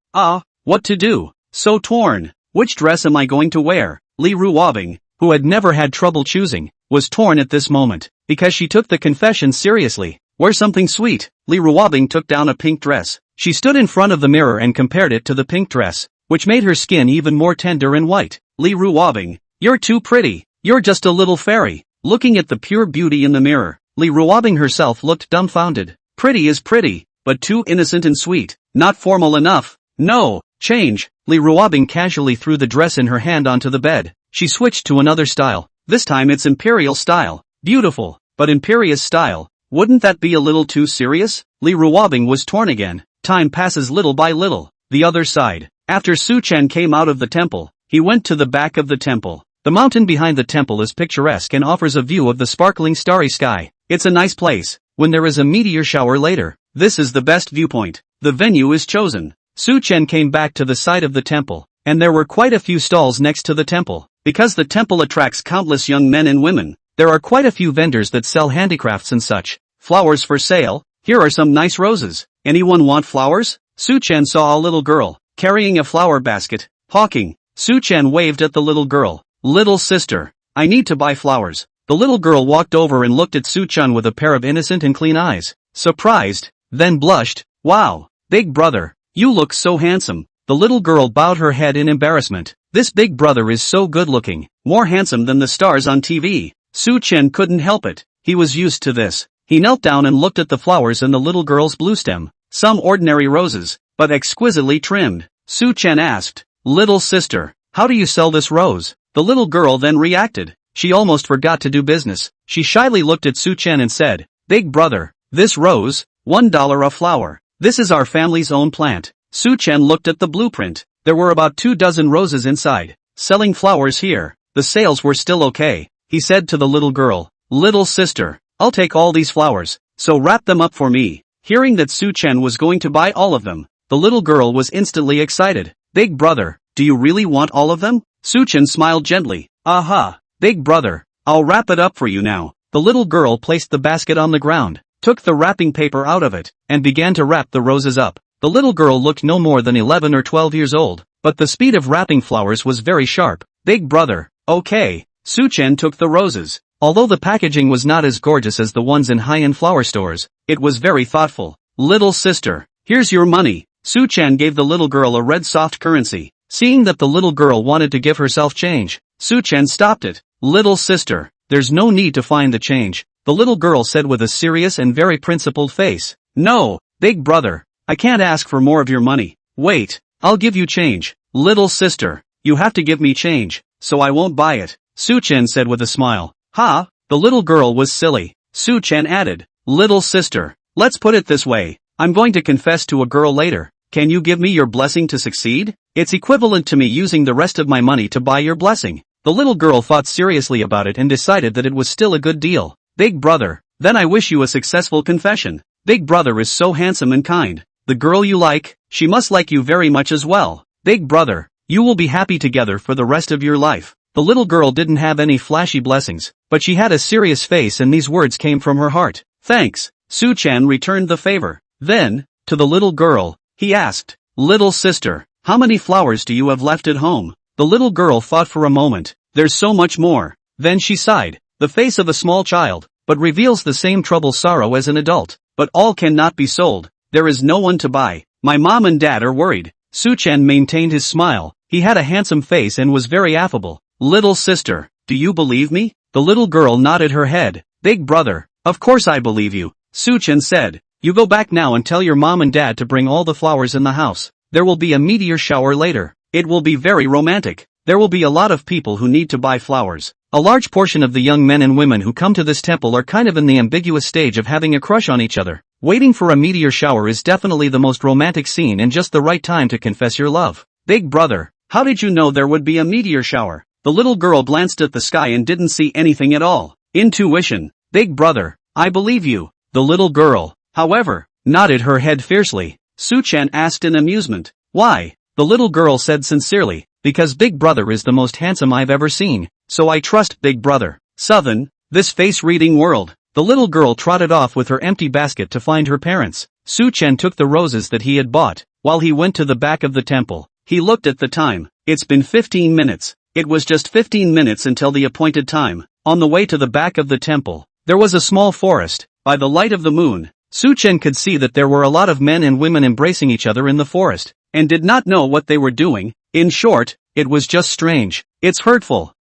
S1: What to do? So torn. Which dress am I going to wear? Li Ruobing, who had never had trouble choosing, was torn at this moment, because she took the confession seriously. Wear something sweet. Li Ruobing took down a pink dress. She stood in front of the mirror and compared it to the pink dress, which made her skin even more tender and white. Li Ruobing, you're too pretty. You're just a little fairy. Looking at the pure beauty in the mirror, Li Ruobing herself looked dumbfounded. Pretty is pretty, but too innocent and sweet. Not formal enough. No, change. Li Ruobing casually threw the dress in her hand onto the bed. She switched to another style. This time it's imperial style. Beautiful, but imperious style. Wouldn't that be a little too serious? Li Ruobing was torn again. Time passes little by little. The other side. After Su-chan came out of the temple, he went to the back of the temple. The mountain behind the temple is picturesque and offers a view of the sparkling starry sky. It's a nice place. When there is a meteor shower later, this is the best viewpoint. The venue is chosen. Su-chen came back to the side of the temple, and there were quite a few stalls next to the temple. Because the temple attracts countless young men and women, there are quite a few vendors that sell handicrafts and such. Flowers for sale. Here are some nice roses. Anyone want flowers? Su-chen saw a little girl, carrying a flower basket, hawking. Su-chen waved at the little girl. Little sister, I need to buy flowers. The little girl walked over and looked at Su-chan with a pair of innocent and clean eyes. Surprised, then blushed. Wow, big brother, you look so handsome. The little girl bowed her head in embarrassment. This big brother is so good looking, more handsome than the stars on TV. Su-chen couldn't help it. He was used to this. He knelt down and looked at the flowers in the little girl's blue stem. Some ordinary roses, but exquisitely trimmed. Su-chen asked, "Little sister, how do you sell this rose?" The little girl then reacted. She almost forgot to do business. She shyly looked at Su-chen and said, "Big brother, this rose, $1 a flower. This is our family's own plant." Su-chen looked at the blueprint. There were about 2 dozen roses inside. Selling flowers here. The sales were still okay. He said to the little girl, "Little sister, I'll take all these flowers, so wrap them up for me." Hearing that Su-chen was going to buy all of them, the little girl was instantly excited. "Big brother, do you really want all of them?" Su-chen smiled gently. "Aha, big brother, I'll wrap it up for you now." The little girl placed the basket on the ground, took the wrapping paper out of it, and began to wrap the roses up. The little girl looked no more than 11 or 12 years old, but the speed of wrapping flowers was very sharp. "Big brother, okay." Su-chen took the roses. Although the packaging was not as gorgeous as the ones in high-end flower stores, it was very thoughtful. "Little sister, here's your money." Su-chen gave the little girl a red soft currency. Seeing that the little girl wanted to give herself change, Su-chen stopped it. "Little sister, there's no need to find the change, the little girl said with a serious and very principled face. No, big brother, I can't ask for more of your money. Wait, I'll give you change. Little sister, you have to give me change, so I won't buy it, Su-chan said with a smile. Ha, the little girl was silly. Su-chan added, little sister, let's put it this way, I'm going to confess to a girl later. Can you give me your blessing to succeed? It's equivalent to me using the rest of my money to buy your blessing. The little girl thought seriously about it and decided that it was still a good deal. Big brother, then I wish you a successful confession. Big brother is so handsome and kind. The girl you like, she must like you very much as well. Big brother, you will be happy together for the rest of your life. The little girl didn't have any flashy blessings, but she had a serious face and these words came from her heart. Thanks, Su-chan returned the favor. Then, to the little girl, he asked, little sister, how many flowers do you have left at home? The little girl thought for a moment. There's so much more. Then she sighed, the face of a small child, but reveals the same troubled sorrow as an adult. But all cannot be sold. There is no one to buy. My mom and dad are worried. Su-chan maintained his smile. He had a handsome face and was very affable. Little sister, do you believe me? The little girl nodded her head. Big brother, of course I believe you. Su-chan said, you go back now and tell your mom and dad to bring all the flowers in the house. There will be a meteor shower later. It will be very romantic. There will be a lot of people who need to buy flowers. A large portion of the young men and women who come to this temple are kind of in the ambiguous stage of having a crush on each other. Waiting for a meteor shower is definitely the most romantic scene and just the right time to confess your love. Big brother, how did you know there would be a meteor shower? The little girl glanced at the sky and didn't see anything at all. Intuition. Big brother, I believe you. The little girl, however, nodded her head fiercely. Su-chan asked in amusement. Why? The little girl said sincerely, because Big Brother is the most handsome I've ever seen, so I trust Big Brother. Southern, this face-reading world. The little girl trotted off with her empty basket to find her parents. Su-chan took the roses that he had bought. While he went to the back of the temple, he looked at the time. It's been 15 minutes. It was just 15 minutes until the appointed time. On the way to the back of the temple, there was a small forest. By the light of the moon, Su-chan could see that there were a lot of men and women embracing each other in the forest, and did not know what they were doing. In short, it was just strange. It's hurtful.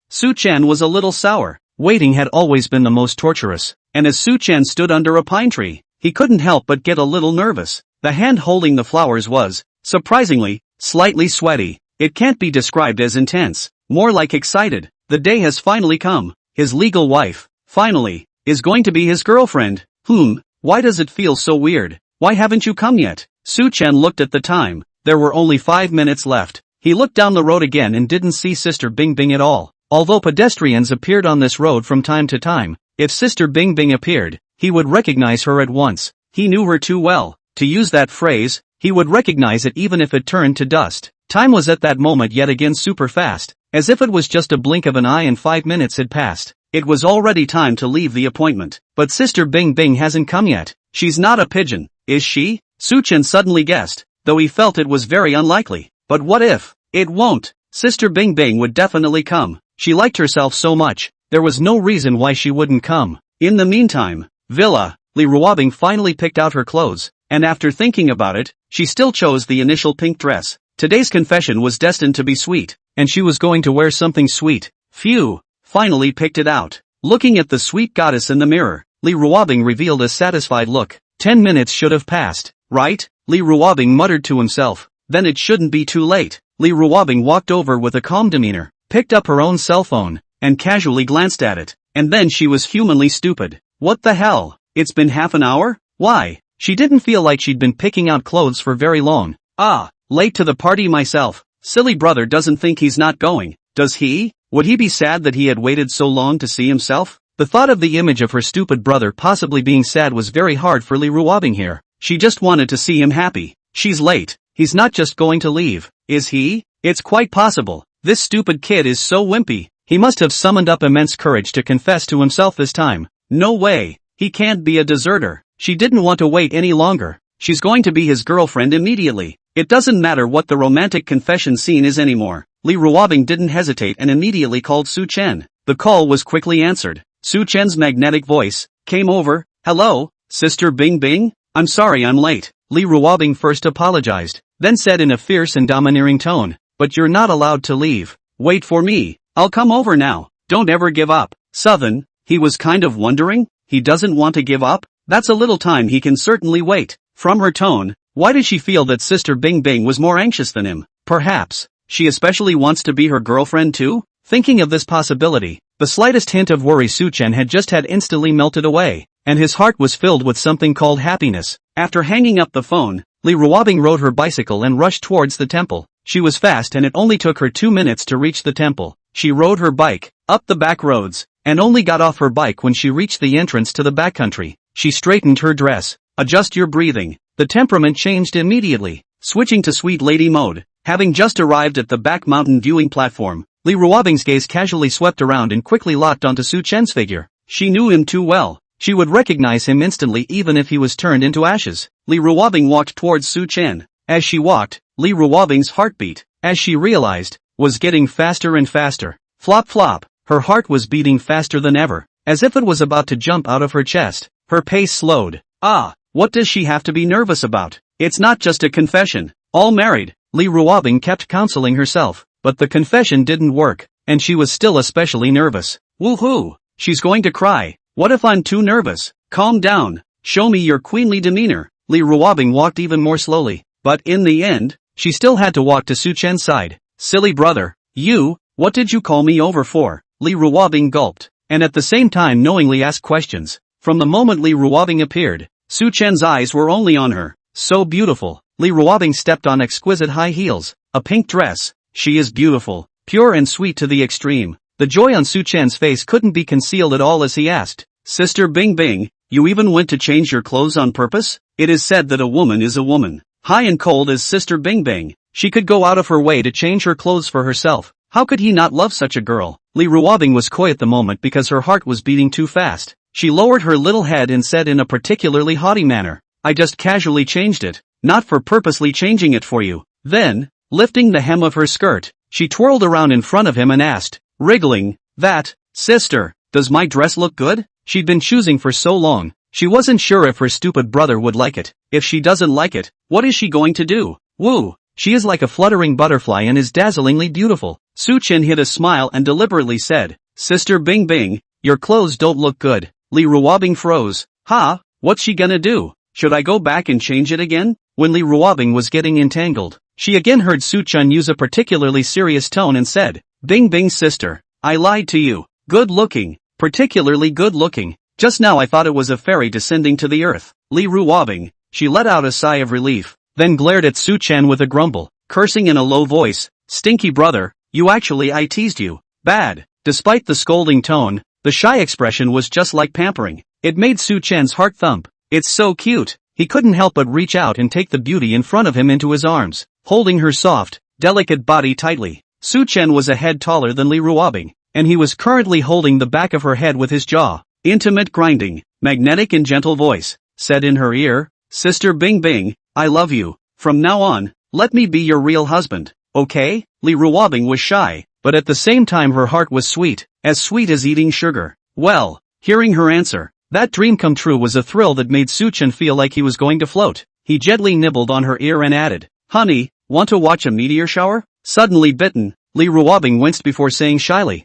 S1: Su-chan was a little sour. Waiting had always been the most torturous, and as Su-chan stood under a pine tree, he couldn't help but get a little nervous. The hand holding the flowers was, surprisingly, slightly sweaty. It can't be described as intense, more like excited. The day has finally come. His legal wife, finally, is going to be his girlfriend. Why does it feel so weird? Why haven't you come yet? Su-chan looked at the time. There were only 5 minutes left. He looked down the road again and didn't see Sister Bing Bing at all. Although pedestrians appeared on this road from time to time, if Sister Bing Bing appeared, he would recognize her at once. He knew her too well. To use that phrase, he would recognize it even if it turned to dust. Time was at that moment yet again super fast, as if it was just a blink of an eye and 5 minutes had passed. It was already time to leave the appointment. But Sister Bing Bing hasn't come yet. She's not a pigeon, is she? Su-chan suddenly guessed, though he felt it was very unlikely. But what if? It won't. Sister Bing Bing would definitely come. She liked herself so much, there was no reason why she wouldn't come. In the meantime, Villa, Li Ruobing finally picked out her clothes, and after thinking about it, she still chose the initial pink dress. Today's confession was destined to be sweet, and she was going to wear something sweet. Phew, finally picked it out. Looking at the sweet goddess in the mirror, Li Ruobing revealed a satisfied look. 10 minutes should have passed, right? Li Ruobing muttered to himself. Then it shouldn't be too late. Li Ruobing walked over with a calm demeanor, picked up her own cell phone, and casually glanced at it. And then she was humanly stupid. What the hell? It's been half an hour? Why? She didn't feel like she'd been picking out clothes for very long. Late to the party myself. Silly brother doesn't think he's not going, does he? Would he be sad that he had waited so long to see himself? The thought of the image of her stupid brother possibly being sad was very hard for Li Ruobing here. She just wanted to see him happy. She's late. He's not just going to leave, is he? It's quite possible. This stupid kid is so wimpy. He must have summoned up immense courage to confess to himself this time. No way. He can't be a deserter. She didn't want to wait any longer. She's going to be his girlfriend immediately. It doesn't matter what the romantic confession scene is anymore. Li Ruobing didn't hesitate and immediately called Su-chan. The call was quickly answered. Su-chan's magnetic voice came over. Hello, Sister Bing Bing? I'm sorry I'm late. Li Ruobing first apologized, then said in a fierce and domineering tone, but you're not allowed to leave. Wait for me. I'll come over now. Don't ever give up. 7. He was kind of wondering, he doesn't want to give up? That's a little time he can certainly wait. From her tone, why did she feel that Sister Bing Bing was more anxious than him? Perhaps she especially wants to be her girlfriend too? Thinking of this possibility, the slightest hint of worry Suchen had just had instantly melted away, and his heart was filled with something called happiness. After hanging up the phone, Li Ruobing rode her bicycle and rushed towards the temple. She was fast and it only took her 2 minutes to reach the temple. She rode her bike up the back roads, and only got off her bike when she reached the entrance to the backcountry. She straightened her dress. Adjust your breathing. The temperament changed immediately, switching to sweet lady mode. Having just arrived at the back mountain viewing platform, Li Ruobing's gaze casually swept around and quickly locked onto Su Chen's figure. She knew him too well. She would recognize him instantly even if he was turned into ashes. Li Ruobing walked towards Su Chen. As she walked, Li Ruobing's heartbeat, as she realized, was getting faster and faster. Flop flop, her heart was beating faster than ever, as if it was about to jump out of her chest. Her pace slowed. What does she have to be nervous about? It's not just a confession. All married, Li Ruobing kept counseling herself, but the confession didn't work, and she was still especially nervous. Woohoo! She's going to cry. What if I'm too nervous? Calm down. Show me your queenly demeanor. Li Ruobing walked even more slowly, but in the end, she still had to walk to Su Chen's side. Silly brother, what did you call me over for? Li Ruobing gulped, and at the same time knowingly asked questions. From the moment Li Ruobing appeared, Su Chen's eyes were only on her. So beautiful. Li Ruobing stepped on exquisite high heels, a pink dress. She is beautiful, pure and sweet to the extreme. The joy on Su Chen's face couldn't be concealed at all as he asked, Sister Bing Bing, you even went to change your clothes on purpose? It is said that a woman is a woman. High and cold as Sister Bing Bing, she could go out of her way to change her clothes for herself. How could he not love such a girl? Li Ruobing was coy at the moment because her heart was beating too fast. She lowered her little head and said in a particularly haughty manner, I just casually changed it, not for purposely changing it for you. Then, lifting the hem of her skirt, she twirled around in front of him and asked, wriggling, sister, does my dress look good? She'd been choosing for so long, she wasn't sure if her stupid brother would like it. If she doesn't like it, what is she going to do? Woo! She is like a fluttering butterfly and is dazzlingly beautiful. Su Chen hid a smile and deliberately said, Sister Bing Bing, your clothes don't look good. Li Ruobing froze. What's she gonna do? Should I go back and change it again? When Li Ruobing was getting entangled, she again heard Su Chen use a particularly serious tone and said, Bing Bing sister, I lied to you. Good looking, particularly good looking. Just now I thought it was a fairy descending to the earth. Li Ruobing, she let out a sigh of relief, then glared at Su Chen with a grumble, cursing in a low voice, Stinky brother, I teased you. Bad. Despite the scolding tone, the shy expression was just like pampering. It made Su Chen's heart thump. It's so cute. He couldn't help but reach out and take the beauty in front of him into his arms, holding her soft, delicate body tightly. Su Chen was a head taller than Li Ruobing, and he was currently holding the back of her head with his jaw. Intimate grinding, magnetic and gentle voice, said in her ear, Sister Bing Bing, I love you. From now on, let me be your real husband, okay? Li Ruobing was shy, but at the same time her heart was sweet as eating sugar. Well, hearing her answer, that dream come true was a thrill that made Su Chen feel like he was going to float. He gently nibbled on her ear and added, Honey, want to watch a meteor shower? Suddenly bitten, Li Ruobing winced before saying shyly,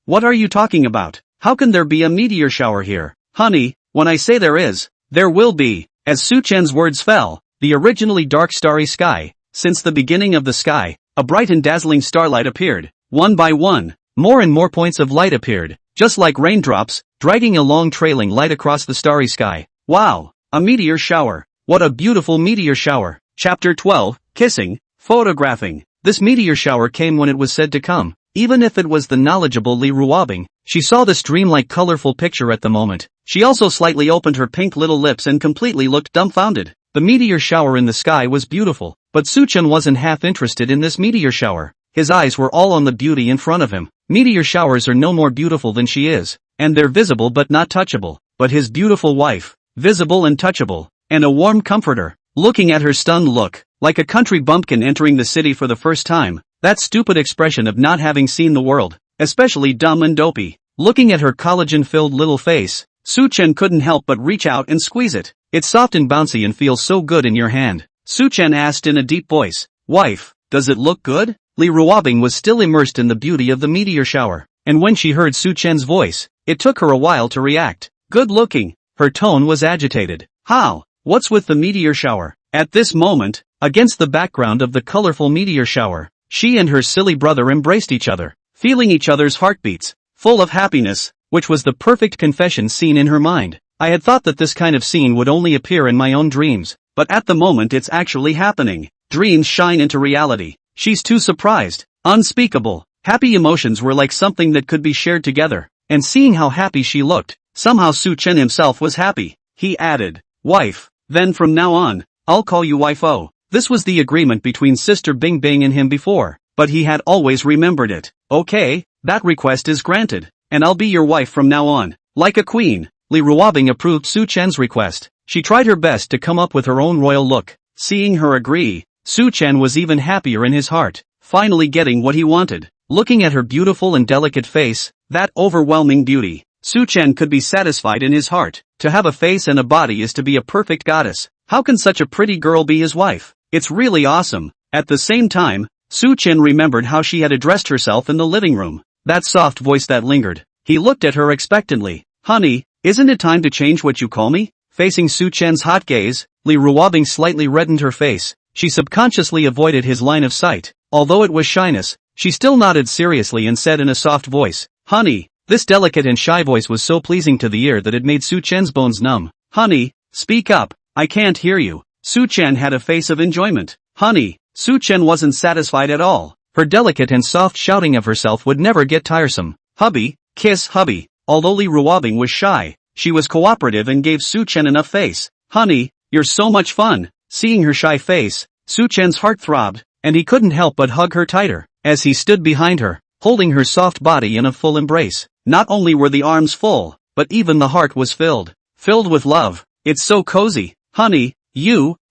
S1: what are you talking about? How can there be a meteor shower here? Honey, when I say there is, there will be. As Su Chen's words fell, the originally dark starry sky, since the beginning of the sky, a bright and dazzling starlight appeared. One by one, more and more points of light appeared, just like raindrops, dragging a long trailing light across the starry sky. Wow! A meteor shower. What a beautiful meteor shower. Chapter 12, Kissing, Photographing. This meteor shower came when it was said to come. Even if it was the knowledgeable Li Ruobing, she saw this dreamlike colorful picture at the moment. She also slightly opened her pink little lips and completely looked dumbfounded. The meteor shower in the sky was beautiful, but Su Chen wasn't half interested in this meteor shower. His eyes were all on the beauty in front of him. Meteor showers are no more beautiful than she is, and they're visible but not touchable. But his beautiful wife, visible and touchable, and a warm comforter, looking at her stunned look, like a country bumpkin entering the city for the first time. That stupid expression of not having seen the world, especially dumb and dopey. Looking at her collagen-filled little face, Su Chen couldn't help but reach out and squeeze it. It's soft and bouncy and feels so good in your hand. Su Chen asked in a deep voice, Wife, does it look good? Li Ruobing was still immersed in the beauty of the meteor shower. and when she heard Su Chen's voice, it took her a while to react. Good looking. Her tone was agitated. How? What's with the meteor shower? At this moment, against the background of the colorful meteor shower, she and her silly brother embraced each other, feeling each other's heartbeats, full of happiness, which was the perfect confession scene in her mind. I had thought that this kind of scene would only appear in my own dreams, but at the moment it's actually happening. Dreams shine into reality. She's too surprised. Unspeakable. Happy emotions were like something that could be shared together, and seeing how happy she looked, somehow Su Chen himself was happy. He added, "Wife, then from now on, I'll call you wife-o." This was the agreement between Sister Bing Bing and him before, but he had always remembered it. Okay, that request is granted, and I'll be your wife from now on, like a queen. Li Ruobing approved Su Chen's request. She tried her best to come up with her own royal look. Seeing her agree, Su Chen was even happier in his heart, finally getting what he wanted. Looking at her beautiful and delicate face, that overwhelming beauty, Su Chen could be satisfied in his heart. To have a face and a body is to be a perfect goddess. How can such a pretty girl be his wife? It's really awesome. At the same time, Su Chen remembered how she had addressed herself in the living room. That soft voice that lingered. He looked at her expectantly. Honey, isn't it time to change what you call me? Facing Su Chen's hot gaze, Li Ruobing slightly reddened her face. She subconsciously avoided his line of sight. Although it was shyness, she still nodded seriously and said in a soft voice, "Honey." This delicate and shy voice was so pleasing to the ear that it made Su Chen's bones numb. "Honey, speak up. I can't hear you." Su Chen had a face of enjoyment. "Honey." Su Chen wasn't satisfied at all. Her delicate and soft shouting of herself would never get tiresome. "Hubby, kiss hubby." Although Li Ruobing was shy, she was cooperative and gave Su Chen enough face. "Honey, you're so much fun." Seeing her shy face, Su Chen's heart throbbed, and he couldn't help but hug her tighter, as he stood behind her, holding her soft body in a full embrace. Not only were the arms full, but even the heart was filled with love. "It's so cozy." "Honey,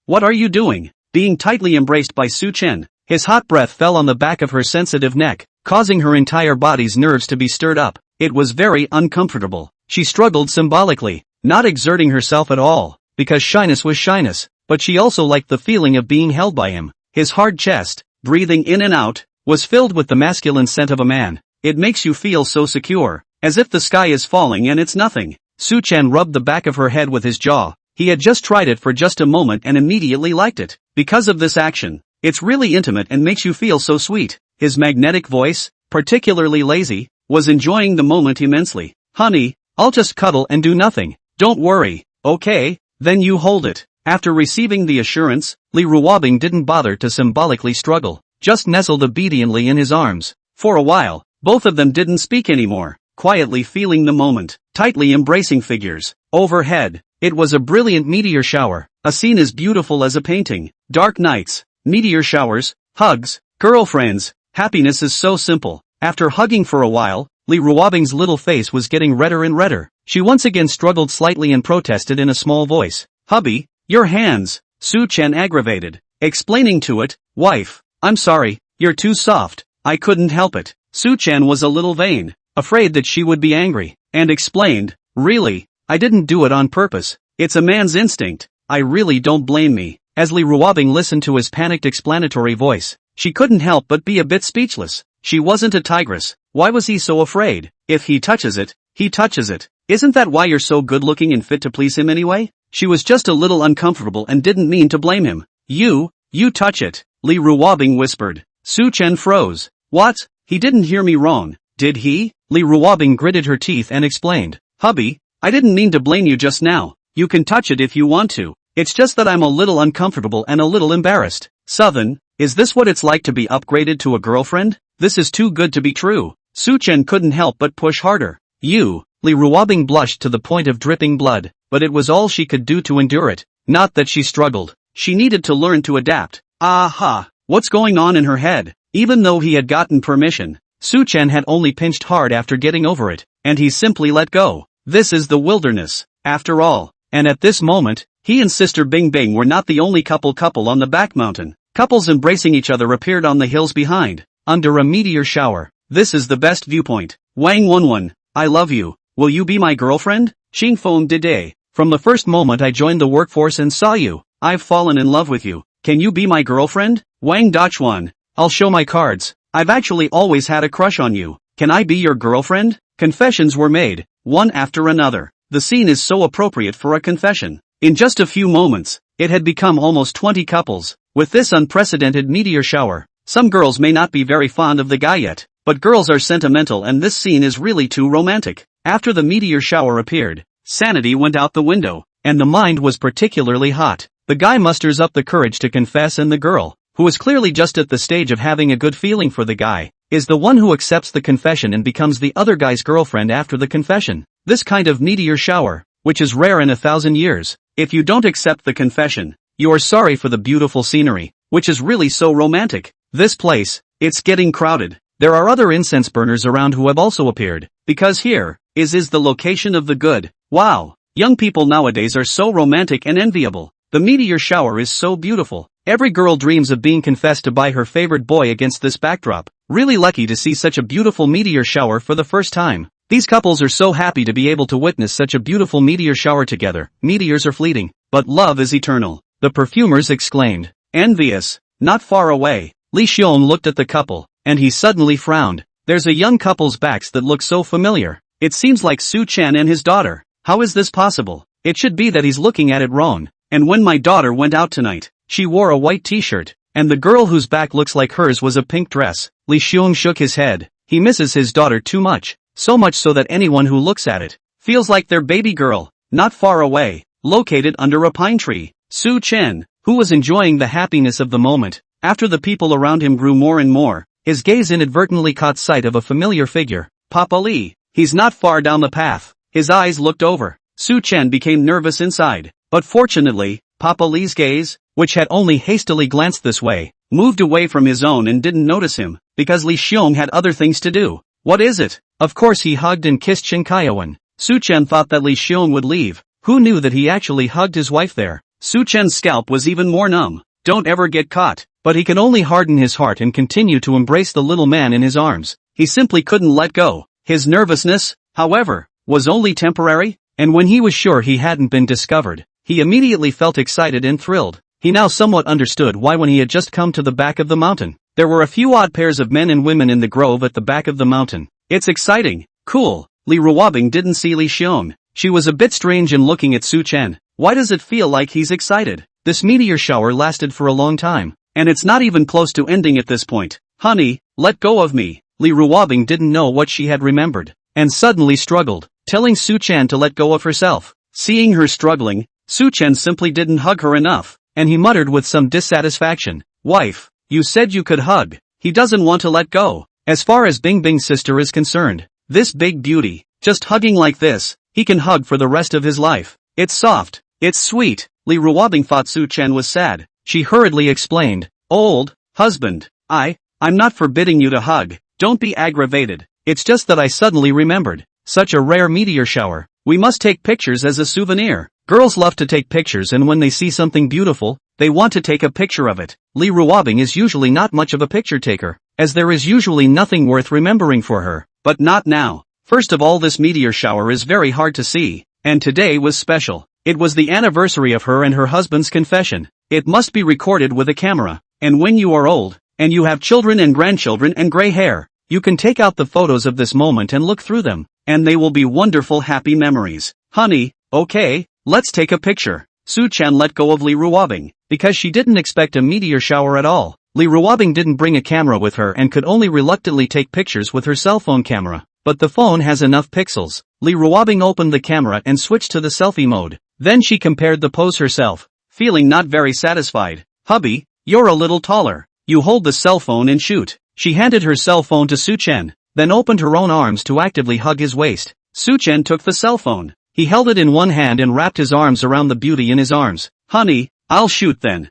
S1: what are you doing?" Being tightly embraced by Su Chen, his hot breath fell on the back of her sensitive neck, causing her entire body's nerves to be stirred up. It was very uncomfortable. She struggled symbolically, not exerting herself at all, because shyness was shyness, but she also liked the feeling of being held by him. His hard chest, breathing in and out, was filled with the masculine scent of a man. It makes you feel so secure, as if the sky is falling and it's nothing. Su Chen rubbed the back of her head with his jaw. He had just tried it for just a moment and immediately liked it. Because of this action, it's really intimate and makes you feel so sweet. His magnetic voice, particularly lazy, was enjoying the moment immensely. "Honey, I'll just cuddle and do nothing. Don't worry, okay? Then you hold it." After receiving the assurance, Li Ruobing didn't bother to symbolically struggle, just nestled obediently in his arms. For a while, both of them didn't speak anymore, quietly feeling the moment, tightly embracing figures. Overhead, it was a brilliant meteor shower, a scene as beautiful as a painting. Dark nights, meteor showers, hugs, girlfriends, happiness is so simple. After hugging for a while, Li Ruobing's little face was getting redder and redder. She once again struggled slightly and protested in a small voice. "Hubby, your hands." Su Chen aggravated, explaining to it, "Wife, I'm sorry, you're too soft. I couldn't help it." Su Chen was a little vain, afraid that she would be angry, and explained, "Really, I didn't do it on purpose. It's a man's instinct. I really don't blame me." As Li Ruobing listened to his panicked explanatory voice, she couldn't help but be a bit speechless. She wasn't a tigress. Why was he so afraid? If he touches it, he touches it. Isn't that why you're so good-looking and fit to please him anyway? She was just a little uncomfortable and didn't mean to blame him. You touch it," Li Ruobing whispered. Su Chen froze. "What? He didn't hear me wrong, did he?" Li Ruobing gritted her teeth and explained. "Hubby, I didn't mean to blame you just now. You can touch it if you want to. It's just that I'm a little uncomfortable and a little embarrassed." "Southern, is this what it's like to be upgraded to a girlfriend? This is too good to be true." Su Chen couldn't help but push harder. Li Ruobing blushed to the point of dripping blood, but it was all she could do to endure it. Not that she struggled. She needed to learn to adapt. Aha! What's going on in her head? Even though he had gotten permission, Su Chen had only pinched hard after getting over it, and he simply let go. This is the wilderness, after all. And at this moment, he and Sister Bing Bing were not the only couple on the back mountain. Couples embracing each other appeared on the hills behind, under a meteor shower. This is the best viewpoint. Wang Wenwen, I love you. Will you be my girlfriend? Xing Feng Dide. From the first moment I joined the workforce and saw you, I've fallen in love with you. Can you be my girlfriend? Wang Dachuan. I'll show my cards. I've actually always had a crush on you. Can I be your girlfriend? Confessions were made, one after another. The scene is so appropriate for a confession. In just a few moments, it had become almost 20 couples. With this unprecedented meteor shower, some girls may not be very fond of the guy yet, but girls are sentimental and this scene is really too romantic. After the meteor shower appeared, sanity went out the window, and the mind was particularly hot. The guy musters up the courage to confess and the girl, who is clearly just at the stage of having a good feeling for the guy, is the one who accepts the confession and becomes the other guy's girlfriend after the confession. This kind of meteor shower, which is rare in 1,000 years. If you don't accept the confession, you are sorry for the beautiful scenery, which is really so romantic. This place, it's getting crowded. There are other incense burners around who have also appeared, because here is the location of the good. Wow, young people nowadays are so romantic and enviable. The meteor shower is so beautiful. Every girl dreams of being confessed to by her favorite boy against this backdrop. Really lucky to see such a beautiful meteor shower for the first time. These couples are so happy to be able to witness such a beautiful meteor shower together. Meteors are fleeting, but love is eternal, the perfumers exclaimed. Envious. Not far away, Li Xiong looked at the couple, and he suddenly frowned. There's a young couple's backs that look so familiar. It seems like Su Chen and his daughter. How is this possible? It should be that he's looking at it wrong. And when my daughter went out tonight, she wore a white t-shirt, and the girl whose back looks like hers was a pink dress. Li Xiong shook his head. He misses his daughter too much, so much so that anyone who looks at it feels like their baby girl. Not far away, located under a pine tree, Su Chen, who was enjoying the happiness of the moment, after the people around him grew more and more, his gaze inadvertently caught sight of a familiar figure. Papa Li. He's not far down the path. His eyes looked over. Su Chen became nervous inside, but fortunately, Papa Li's gaze, which had only hastily glanced this way, moved away from his own and didn't notice him, because Li Xiong had other things to do. What is it? Of course he hugged and kissed Shen Kaiwan. Su Chen thought that Li Xiong would leave. Who knew that he actually hugged his wife there? Su Chen's scalp was even more numb. Don't ever get caught. But he could only harden his heart and continue to embrace the little man in his arms. He simply couldn't let go. His nervousness, however, was only temporary, and when he was sure he hadn't been discovered, he immediately felt excited and thrilled. He now somewhat understood why when he had just come to the back of the mountain, there were a few odd pairs of men and women in the grove at the back of the mountain. It's exciting. Cool. Li Ruobing didn't see Li Xiong. She was a bit strange in looking at Su Chen. Why does it feel like he's excited? This meteor shower lasted for a long time, and it's not even close to ending at this point. Honey, let go of me. Li Ruobing didn't know what she had remembered, and suddenly struggled, telling Su Chen to let go of herself. Seeing her struggling, Su Chen simply didn't hug her enough, and he muttered with some dissatisfaction. Wife, you said you could hug. He doesn't want to let go. As far as Bing Bing's sister is concerned, this big beauty, just hugging like this, he can hug for the rest of his life. It's soft, it's sweet. Li Ruobing thought Su Chen was sad. She hurriedly explained, old husband, I'm not forbidding you to hug. Don't be aggravated. It's just that I suddenly remembered. Such a rare meteor shower. We must take pictures as a souvenir. Girls love to take pictures, and when they see something beautiful, they want to take a picture of it. Li Ruobing is usually not much of a picture taker, as there is usually nothing worth remembering for her. But not now. First of all, this meteor shower is very hard to see, and today was special. It was the anniversary of her and her husband's confession. It must be recorded with a camera, and when you are old, and you have children and grandchildren and gray hair, you can take out the photos of this moment and look through them, and they will be wonderful happy memories. Honey, okay, let's take a picture. Su Chen let go of Li Ruobing, because she didn't expect a meteor shower at all. Li Ruobing didn't bring a camera with her and could only reluctantly take pictures with her cell phone camera. But the phone has enough pixels. Li Ruobing opened the camera and switched to the selfie mode. Then she compared the pose herself, feeling not very satisfied. Hubby, you're a little taller. You hold the cell phone and shoot. She handed her cell phone to Su Chen, then opened her own arms to actively hug his waist. Su Chen took the cell phone. He held it in one hand and wrapped his arms around the beauty in his arms. Honey, I'll shoot then.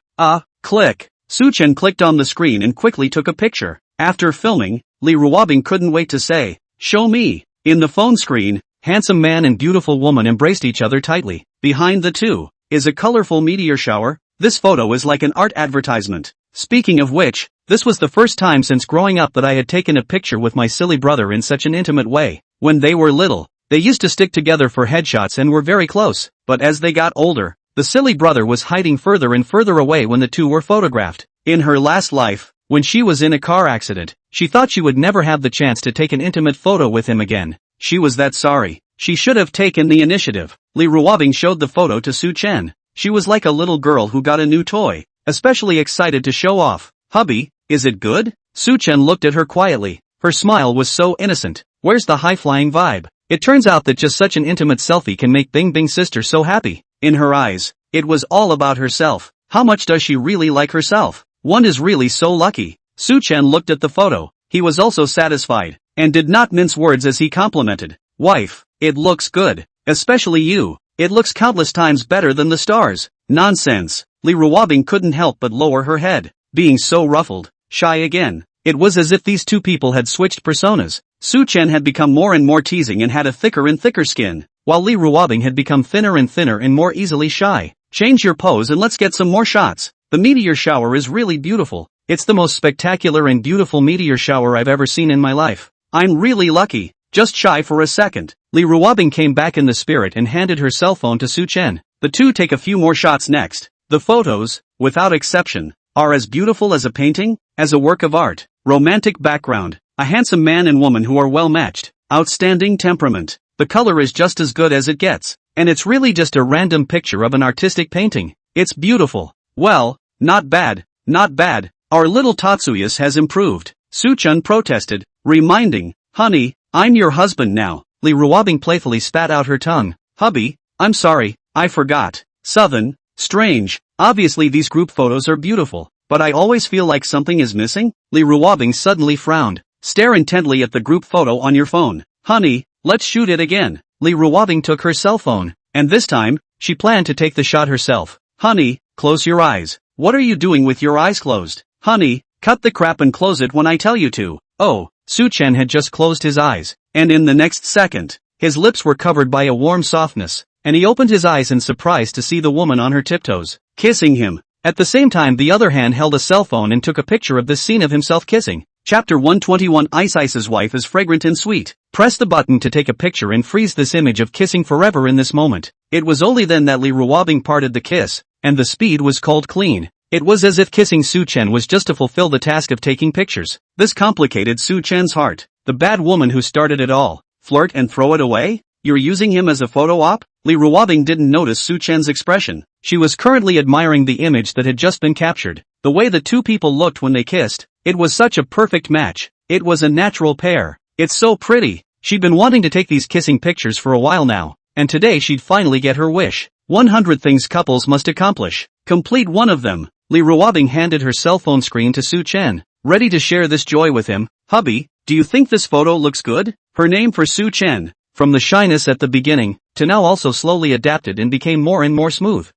S1: Click. Su Chen clicked on the screen and quickly took a picture. After filming, Li Ruobing couldn't wait to say, show me. In the phone screen, handsome man and beautiful woman embraced each other tightly. Behind the two is a colorful meteor shower. This photo is like an art advertisement. Speaking of which, this was the first time since growing up that I had taken a picture with my silly brother in such an intimate way. When they were little, they used to stick together for headshots and were very close, but as they got older, the silly brother was hiding further and further away when the two were photographed. In her last life, When she was in a car accident, she thought she would never have the chance to take an intimate photo with him again. She was that sorry. She should have taken the initiative. Li Ruobing showed the photo to Su Chen. She was like a little girl who got a new toy, especially excited to show off. Hubby, is it good? Su Chen looked at her quietly. Her smile was so innocent. Where's the high-flying vibe? It turns out that just such an intimate selfie can make Bing Bing's sister so happy. In her eyes, it was all about herself. How much does she really like herself? One is really so lucky. Su Chen looked at the photo. He was also satisfied, and did not mince words as he complimented. Wife, it looks good. Especially you. It looks countless times better than the stars. Nonsense. Li Ruobing couldn't help but lower her head, being so ruffled, shy again. It was as if these two people had switched personas. Su Chen had become more and more teasing and had a thicker and thicker skin, while Li Ruobing had become thinner and more easily shy. Change your pose and let's get some more shots. The meteor shower is really beautiful. It's the most spectacular and beautiful meteor shower I've ever seen in my life. I'm really lucky. Just shy for a second. Li Ruobing came back in the spirit and handed her cell phone to Su Chen. The two take a few more shots next. The photos, without exception, are as beautiful as a painting, as a work of art. Romantic background, a handsome man and woman who are well matched, outstanding temperament. The color is just as good as it gets, and it's really just a random picture of an artistic painting. It's beautiful. Well, not bad, not bad. Our little Tatsuyas has improved. Su Chen protested, reminding, honey, I'm your husband now. Li Ruobing playfully spat out her tongue. Hubby, I'm sorry, I forgot. Southern, strange. Obviously these group photos are beautiful, but I always feel like something is missing. Li Ruobing suddenly frowned. Stare intently at the group photo on your phone. Honey, let's shoot it again. Li Ruobing took her cell phone, and this time, she planned to take the shot herself. Honey, close your eyes. What are you doing with your eyes closed? Honey, cut the crap and close it when I tell you to. Oh, Su Chen had just closed his eyes, and in the next second, his lips were covered by a warm softness, and he opened his eyes in surprise to see the woman on her tiptoes, kissing him. At the same time the other hand held a cell phone and took a picture of this scene of himself kissing. Chapter 121 Ice's wife is fragrant and sweet. Press the button to take a picture and freeze this image of kissing forever in this moment. It was only then that Li Ruobing parted the kiss, and the speed was called clean. It was as if kissing Su Chen was just to fulfill the task of taking pictures. This complicated Su Chen's heart. The bad woman who started it all. Flirt and throw it away? You're using him as a photo op? Li Ruobing didn't notice Su Chen's expression. She was currently admiring the image that had just been captured. The way the two people looked when they kissed. It was such a perfect match. It was a natural pair. It's so pretty. She'd been wanting to take these kissing pictures for a while now, and today she'd finally get her wish. 100 things couples must accomplish. Complete one of them. Li Ruobing handed her cell phone screen to Su Chen, ready to share this joy with him. Hubby, do you think this photo looks good? Her name for Su Chen, from the shyness at the beginning, to now also slowly adapted and became more and more smooth.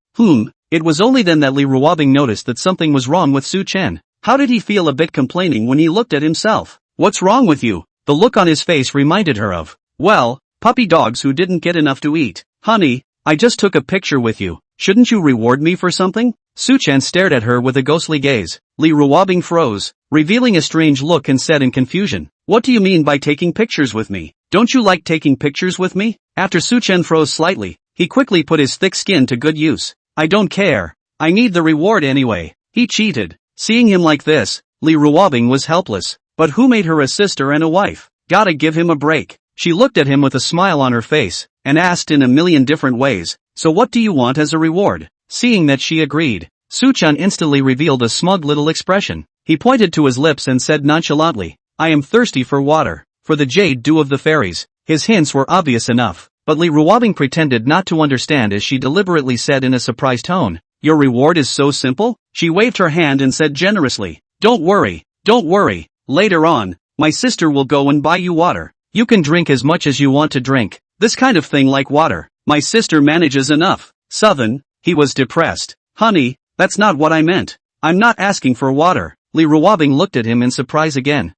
S1: It was only then that Li Ruobing noticed that something was wrong with Su Chen. How did he feel a bit complaining when he looked at himself? What's wrong with you? The look on his face reminded her of, well, puppy dogs who didn't get enough to eat. Honey, I just took a picture with you. Shouldn't you reward me for something? Su Chen stared at her with a ghostly gaze. Li Ruobing froze, revealing a strange look and said in confusion, what do you mean by taking pictures with me? Don't you like taking pictures with me? After Su Chen froze slightly, he quickly put his thick skin to good use. I don't care. I need the reward anyway. He cheated. Seeing him like this, Li Ruobing was helpless. But who made her a sister and a wife? Gotta give him a break. She looked at him with a smile on her face, and asked in a million different ways, so what do you want as a reward? Seeing that she agreed, Su Chen instantly revealed a smug little expression. He pointed to his lips and said nonchalantly, I am thirsty for water, for the jade dew of the fairies. His hints were obvious enough, but Li Ruobing pretended not to understand as she deliberately said in a surprised tone, your reward is so simple? She waved her hand and said generously, don't worry, later on, my sister will go and buy you water. You can drink as much as you want to drink, this kind of thing like water. My sister manages enough. Southern, he was depressed. Honey, that's not what I meant. I'm not asking for water. Li Ruobing looked at him in surprise again.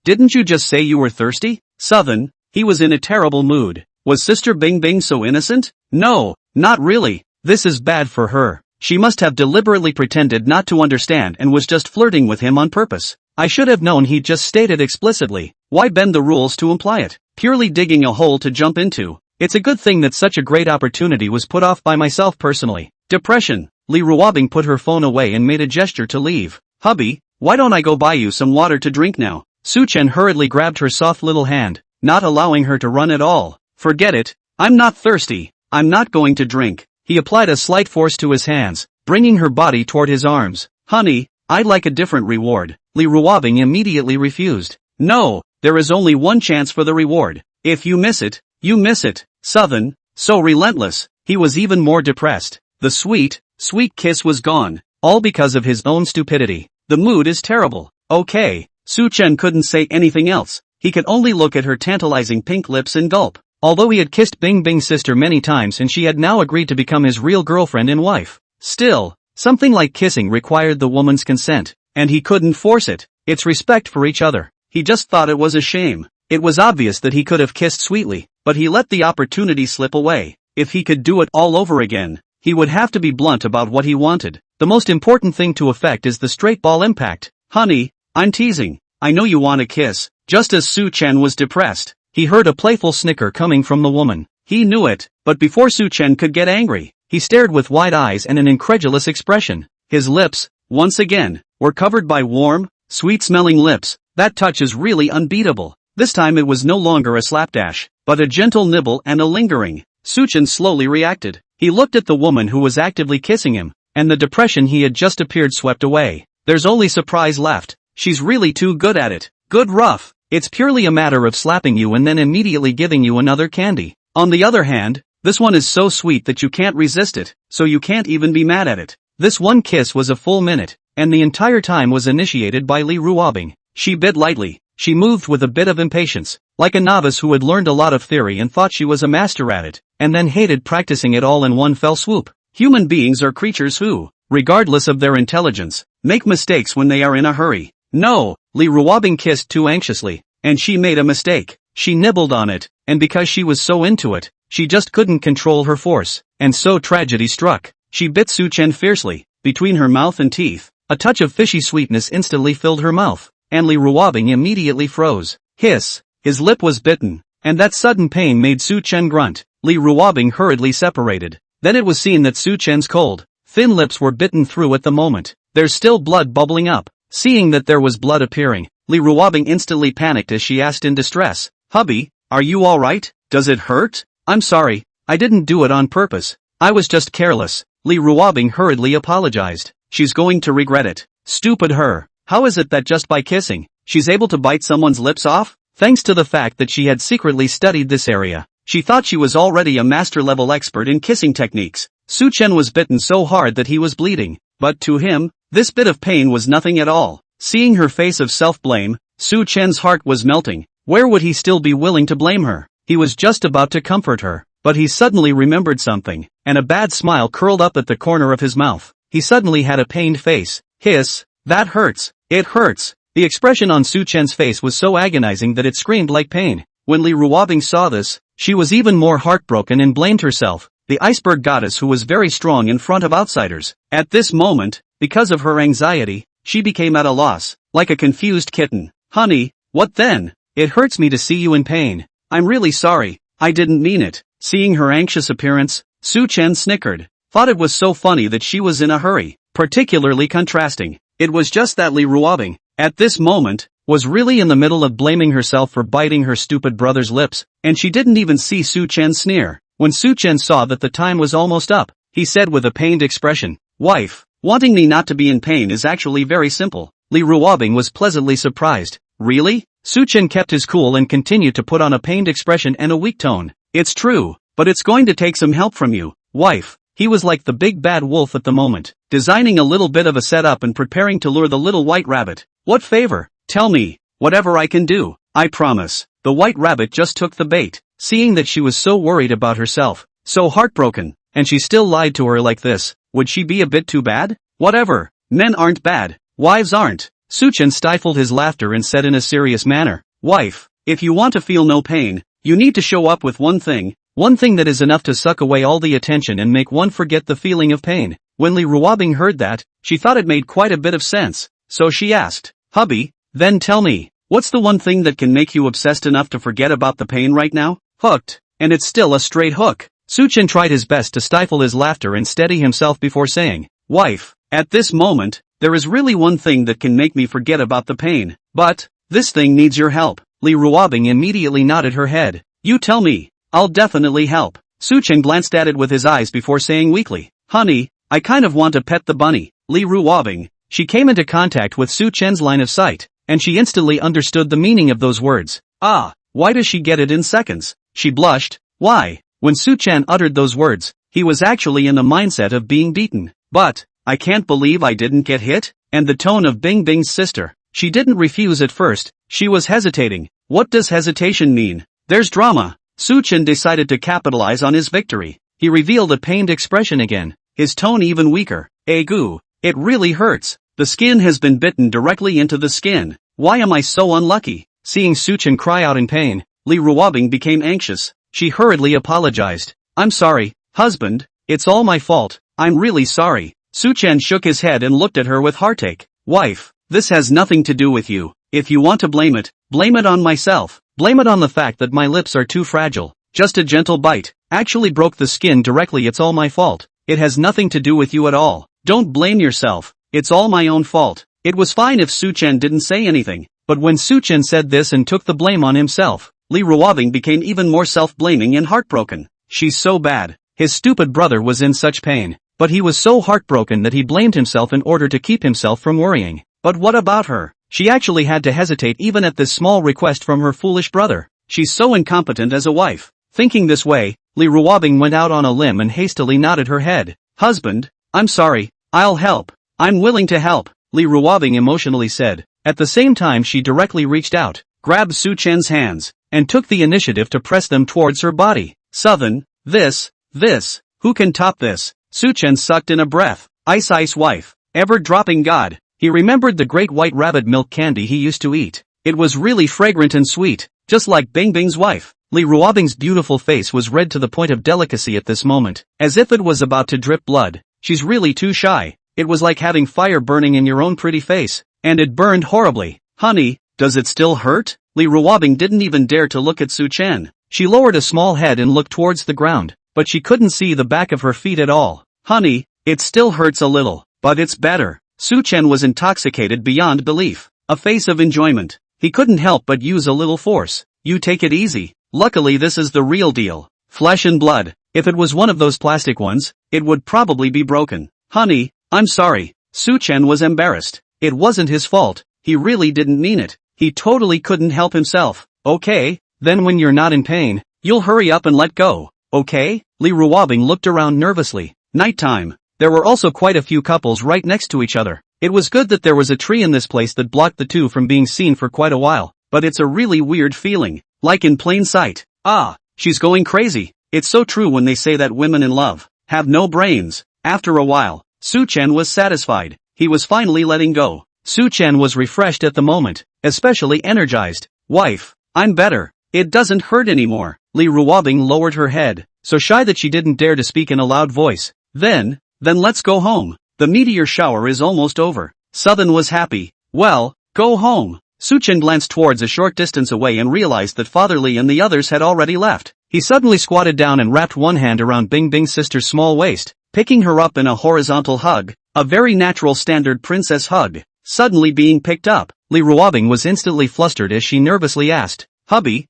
S1: Didn't you just say you were thirsty? Southern, he was in a terrible mood. Was Sister Bing Bing so innocent? No, not really. This is bad for her. She must have deliberately pretended not to understand and was just flirting with him on purpose. I should have known he'd just stated explicitly. Why bend the rules to imply it? Purely digging a hole to jump into. It's a good thing that such a great opportunity was put off by myself personally. Depression. Li Ruobing put her phone away and made a gesture to leave. Hubby, why don't I go buy you some water to drink now? Su-chen hurriedly grabbed her soft little hand, not allowing her to run at all. Forget it, I'm not thirsty, I'm not going to drink. He applied a slight force to his hands, bringing her body toward his arms. Honey, I'd like a different reward. Li Ruobing immediately refused. No, there is only one chance for the reward. If you miss it, you miss it. Southern, so relentless, he was even more depressed. The sweet, sweet kiss was gone, all because of his own stupidity. The mood is terrible. Okay, Su-chen couldn't say anything else. He could only look at her tantalizing pink lips and gulp. Although he had kissed Bing Bing's sister many times and she had now agreed to become his real girlfriend and wife. Still, something like kissing required the woman's consent, and he couldn't force it. It's respect for each other. He just thought it was a shame. It was obvious that he could have kissed sweetly, but he let the opportunity slip away. If he could do it all over again, he would have to be blunt about what he wanted. The most important thing to effect is the straight ball impact. Honey, I'm teasing. I know you want a kiss. Just as Su-chen was depressed, he heard a playful snicker coming from the woman. He knew it, but before Su-chen could get angry, he stared with wide eyes and an incredulous expression. His lips, once again, were covered by warm, sweet-smelling lips. That touch is really unbeatable. This time it was no longer a slapdash, but a gentle nibble and a lingering. Su-chen slowly reacted. He looked at the woman who was actively kissing him, and the depression he had just appeared swept away. There's only surprise left. She's really too good at it. Good rough. It's purely a matter of slapping you and then immediately giving you another candy. On the other hand, this one is so sweet that you can't resist it, so you can't even be mad at it. This one kiss was a full minute, and the entire time was initiated by Li Ruobing. She bit lightly. She moved with a bit of impatience, like a novice who had learned a lot of theory and thought she was a master at it, and then hated practicing it all in one fell swoop. Human beings are creatures who, regardless of their intelligence, make mistakes when they are in a hurry. No, Li Ruobing kissed too anxiously, and she made a mistake. She nibbled on it, and because she was so into it, she just couldn't control her force, and so tragedy struck. She bit Su-chen fiercely, between her mouth and teeth. A touch of fishy sweetness instantly filled her mouth, and Li Ruobing immediately froze. Hiss! His lip was bitten, and that sudden pain made Su-chen grunt. Li Ruobing hurriedly separated. Then it was seen that Su-chen's cold, thin lips were bitten through at the moment. There's still blood bubbling up. Seeing that there was blood appearing, Li Ruobing instantly panicked as she asked in distress, "Hubby, are you alright? Does it hurt?" "I'm sorry, I didn't do it on purpose. I was just careless." Li Ruobing hurriedly apologized. She's going to regret it. Stupid her. How is it that just by kissing, she's able to bite someone's lips off? Thanks to the fact that she had secretly studied this area, she thought she was already a master-level expert in kissing techniques. Su-chen was bitten so hard that he was bleeding, but to him, this bit of pain was nothing at all. Seeing her face of self-blame, Su-chen's heart was melting. Where would he still be willing to blame her? He was just about to comfort her, but he suddenly remembered something, and a bad smile curled up at the corner of his mouth. He suddenly had a pained face. Hiss! That hurts! It hurts! The expression on Su-chen's face was so agonizing that it screamed like pain. When Li Ruobing saw this, she was even more heartbroken and blamed herself, the iceberg goddess who was very strong in front of outsiders. At this moment, because of her anxiety, she became at a loss, like a confused kitten. "Honey, what then? It hurts me to see you in pain. I'm really sorry, I didn't mean it." Seeing her anxious appearance, Su-chen snickered, thought it was so funny that she was in a hurry, particularly contrasting. It was just that Li Ruobing, at this moment, was really in the middle of blaming herself for biting her stupid brother's lips, and she didn't even see Su-chen sneer. When Su-chen saw that the time was almost up, he said with a pained expression, "Wife, wanting me not to be in pain is actually very simple." Li Ruobing was pleasantly surprised. "Really?" Su-chen kept his cool and continued to put on a pained expression and a weak tone. "It's true, but it's going to take some help from you, wife." He was like the big bad wolf at the moment, designing a little bit of a setup and preparing to lure the little white rabbit. "What favor? Tell me, whatever I can do, I promise." The white rabbit just took the bait, seeing that she was so worried about herself, so heartbroken, and she still lied to her like this. Would she be a bit too bad? Whatever, men aren't bad, wives aren't. Su-chen stifled his laughter and said in a serious manner, "Wife, if you want to feel no pain, you need to show up with one thing that is enough to suck away all the attention and make one forget the feeling of pain." When Li Ruobing heard that, she thought it made quite a bit of sense, so she asked, "Hubby, then tell me, what's the one thing that can make you obsessed enough to forget about the pain right now?" "Hooked, and it's still a straight hook." Su-chen tried his best to stifle his laughter and steady himself before saying, "Wife." At this moment, there is really one thing that can make me forget about the pain. But, this thing needs your help. Li Ruobing immediately nodded her head. You tell me. I'll definitely help. Su Chen glanced at it with his eyes before saying weakly, honey, I kind of want to pet the bunny. Li Ruobing. She came into contact with Su Chen's line of sight, and she instantly understood the meaning of those words. Ah, why does she get it in seconds? She blushed. Why? When Su Chen uttered those words, he was actually in the mindset of being beaten. But, I can't believe I didn't get hit? And the tone of Bing Bing's sister. She didn't refuse at first, she was hesitating. What does hesitation mean? There's drama. Su Chen decided to capitalize on his victory. He revealed a pained expression again, his tone even weaker. Goo, it really hurts. The skin has been bitten directly into the skin. Why am I so unlucky? Seeing Su Chen cry out in pain, Li Ruobing became anxious. She hurriedly apologized. I'm sorry, husband, it's all my fault. I'm really sorry. Su Chen shook his head and looked at her with heartache. Wife, this has nothing to do with you. If you want to blame it on myself. Blame it on the fact that my lips are too fragile. Just a gentle bite actually broke the skin directly. It's all my fault. It has nothing to do with you at all. Don't blame yourself. It's all my own fault. It was fine if Su Chen didn't say anything, but when Su Chen said this and took the blame on himself, Li Ruobing became even more self-blaming and heartbroken. She's so bad. His stupid brother was in such pain, but he was so heartbroken that he blamed himself in order to keep himself from worrying. But what about her? She actually had to hesitate even at this small request from her foolish brother. She's so incompetent as a wife. Thinking this way, Li Ruobing went out on a limb and hastily nodded her head. Husband, I'm sorry, I'll help. I'm willing to help, Li Ruobing emotionally said. At the same time she directly reached out, grabbed Su Chen's hands, and took the initiative to press them towards her body. Southern, this, who can top this? Su Chen sucked in a breath. Ice wife, ever-dropping god. He remembered the great white rabbit milk candy he used to eat. It was really fragrant and sweet, just like Bing Bing's wife. Li Ruobing's beautiful face was red to the point of delicacy at this moment, as if it was about to drip blood. She's really too shy. It was like having fire burning in your own pretty face, and it burned horribly. Honey, does it still hurt? Li Ruobing didn't even dare to look at Su Chen. She lowered a small head and looked towards the ground, but she couldn't see the back of her feet at all. Honey, it still hurts a little, but it's better. Su Chen was intoxicated beyond belief. A face of enjoyment. He couldn't help but use a little force. You take it easy. Luckily this is the real deal. Flesh and blood. If it was one of those plastic ones, it would probably be broken. Honey, I'm sorry. Su Chen was embarrassed. It wasn't his fault. He really didn't mean it. He totally couldn't help himself. Okay, then when you're not in pain, you'll hurry up and let go. Okay? Li Ruobing looked around nervously. Nighttime. There were also quite a few couples right next to each other. It was good that there was a tree in this place that blocked the two from being seen for quite a while, but it's a really weird feeling, like in plain sight. Ah, she's going crazy. It's so true when they say that women in love have no brains. After a while, Su Chen was satisfied. He was finally letting go. Su Chen was refreshed at the moment, especially energized. Wife, I'm better. It doesn't hurt anymore. Li Ruobing lowered her head, so shy that she didn't dare to speak in a loud voice. Then let's go home. The meteor shower is almost over. Southern was happy. Well, go home. Su Chen glanced towards a short distance away and realized that Father Li and the others had already left. He suddenly squatted down and wrapped one hand around Bing Bing's sister's small waist, picking her up in a horizontal hug, a very natural standard princess hug. Suddenly being picked up, Li Ruobing was instantly flustered as she nervously asked, Hubby,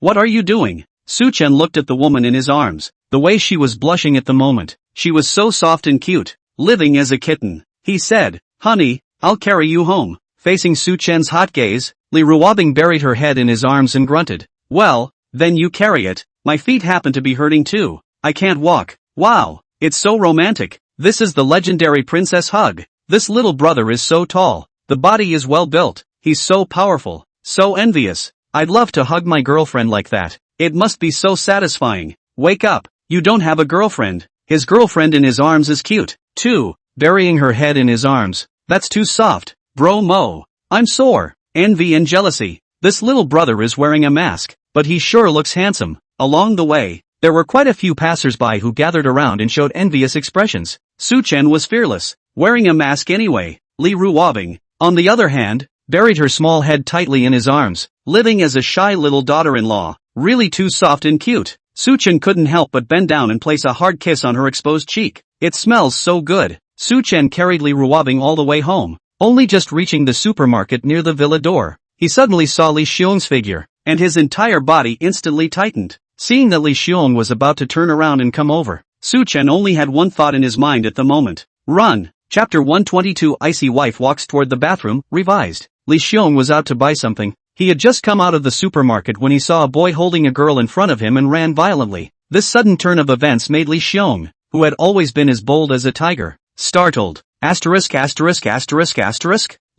S1: what are you doing? Su Chen looked at the woman in his arms. The way she was blushing at the moment, she was so soft and cute, living as a kitten. He said, Honey, I'll carry you home. Facing Su Chen's hot gaze, Li Ruobing buried her head in his arms and grunted. Well, then you carry it. My feet happen to be hurting too. I can't walk. Wow, it's so romantic. This is the legendary princess hug. This little brother is so tall. The body is well built. He's so powerful. So envious. I'd love to hug my girlfriend like that. It must be so satisfying. Wake up. You don't have a girlfriend. His girlfriend in his arms is cute, too. Burying her head in his arms. That's too soft. Bro Mo. I'm sore. Envy and jealousy. This little brother is wearing a mask, but he sure looks handsome. Along the way, there were quite a few passers-by who gathered around and showed envious expressions. Su Chen was fearless, wearing a mask anyway. Li Ruobing, on the other hand, buried her small head tightly in his arms, living as a shy little daughter-in-law, really too soft and cute. Su Chen couldn't help but bend down and place a hard kiss on her exposed cheek. It smells so good. Su Chen carried Li Ruobing all the way home. Only just reaching the supermarket near the villa door, he suddenly saw Li Xiong's figure, and his entire body instantly tightened. Seeing that Li Xiong was about to turn around and come over, Su Chen only had one thought in his mind at the moment. Run! Chapter 122 Icy wife walks toward the bathroom, revised. Li Xiong was out to buy something. He had just come out of the supermarket when he saw a boy holding a girl in front of him and ran violently. This sudden turn of events made Li Xiong, who had always been as bold as a tiger, startled. Li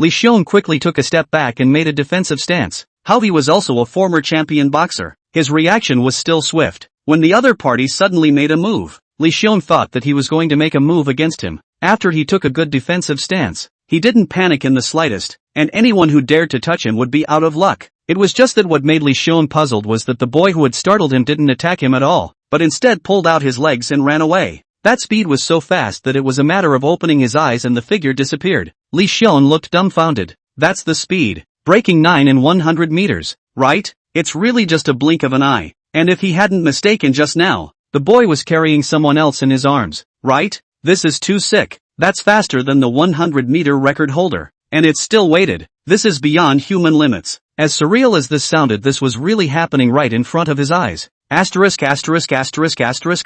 S1: Xiong quickly took a step back and made a defensive stance. How he was also a former champion boxer. His reaction was still swift. When the other party suddenly made a move, Li Xiong thought that he was going to make a move against him. After he took a good defensive stance, he didn't panic in the slightest, and anyone who dared to touch him would be out of luck. It was just that what made Li Xiong puzzled was that the boy who had startled him didn't attack him at all, but instead pulled out his legs and ran away. That speed was so fast that it was a matter of opening his eyes and the figure disappeared. Li Xiong looked dumbfounded. That's the speed. Breaking 9 in 100 meters, right? It's really just a blink of an eye. And if he hadn't mistaken just now, the boy was carrying someone else in his arms, right? This is too sick. That's faster than the 100-meter record holder. And it's still weighted. This is beyond human limits. As surreal as this sounded, this was really happening right in front of his eyes.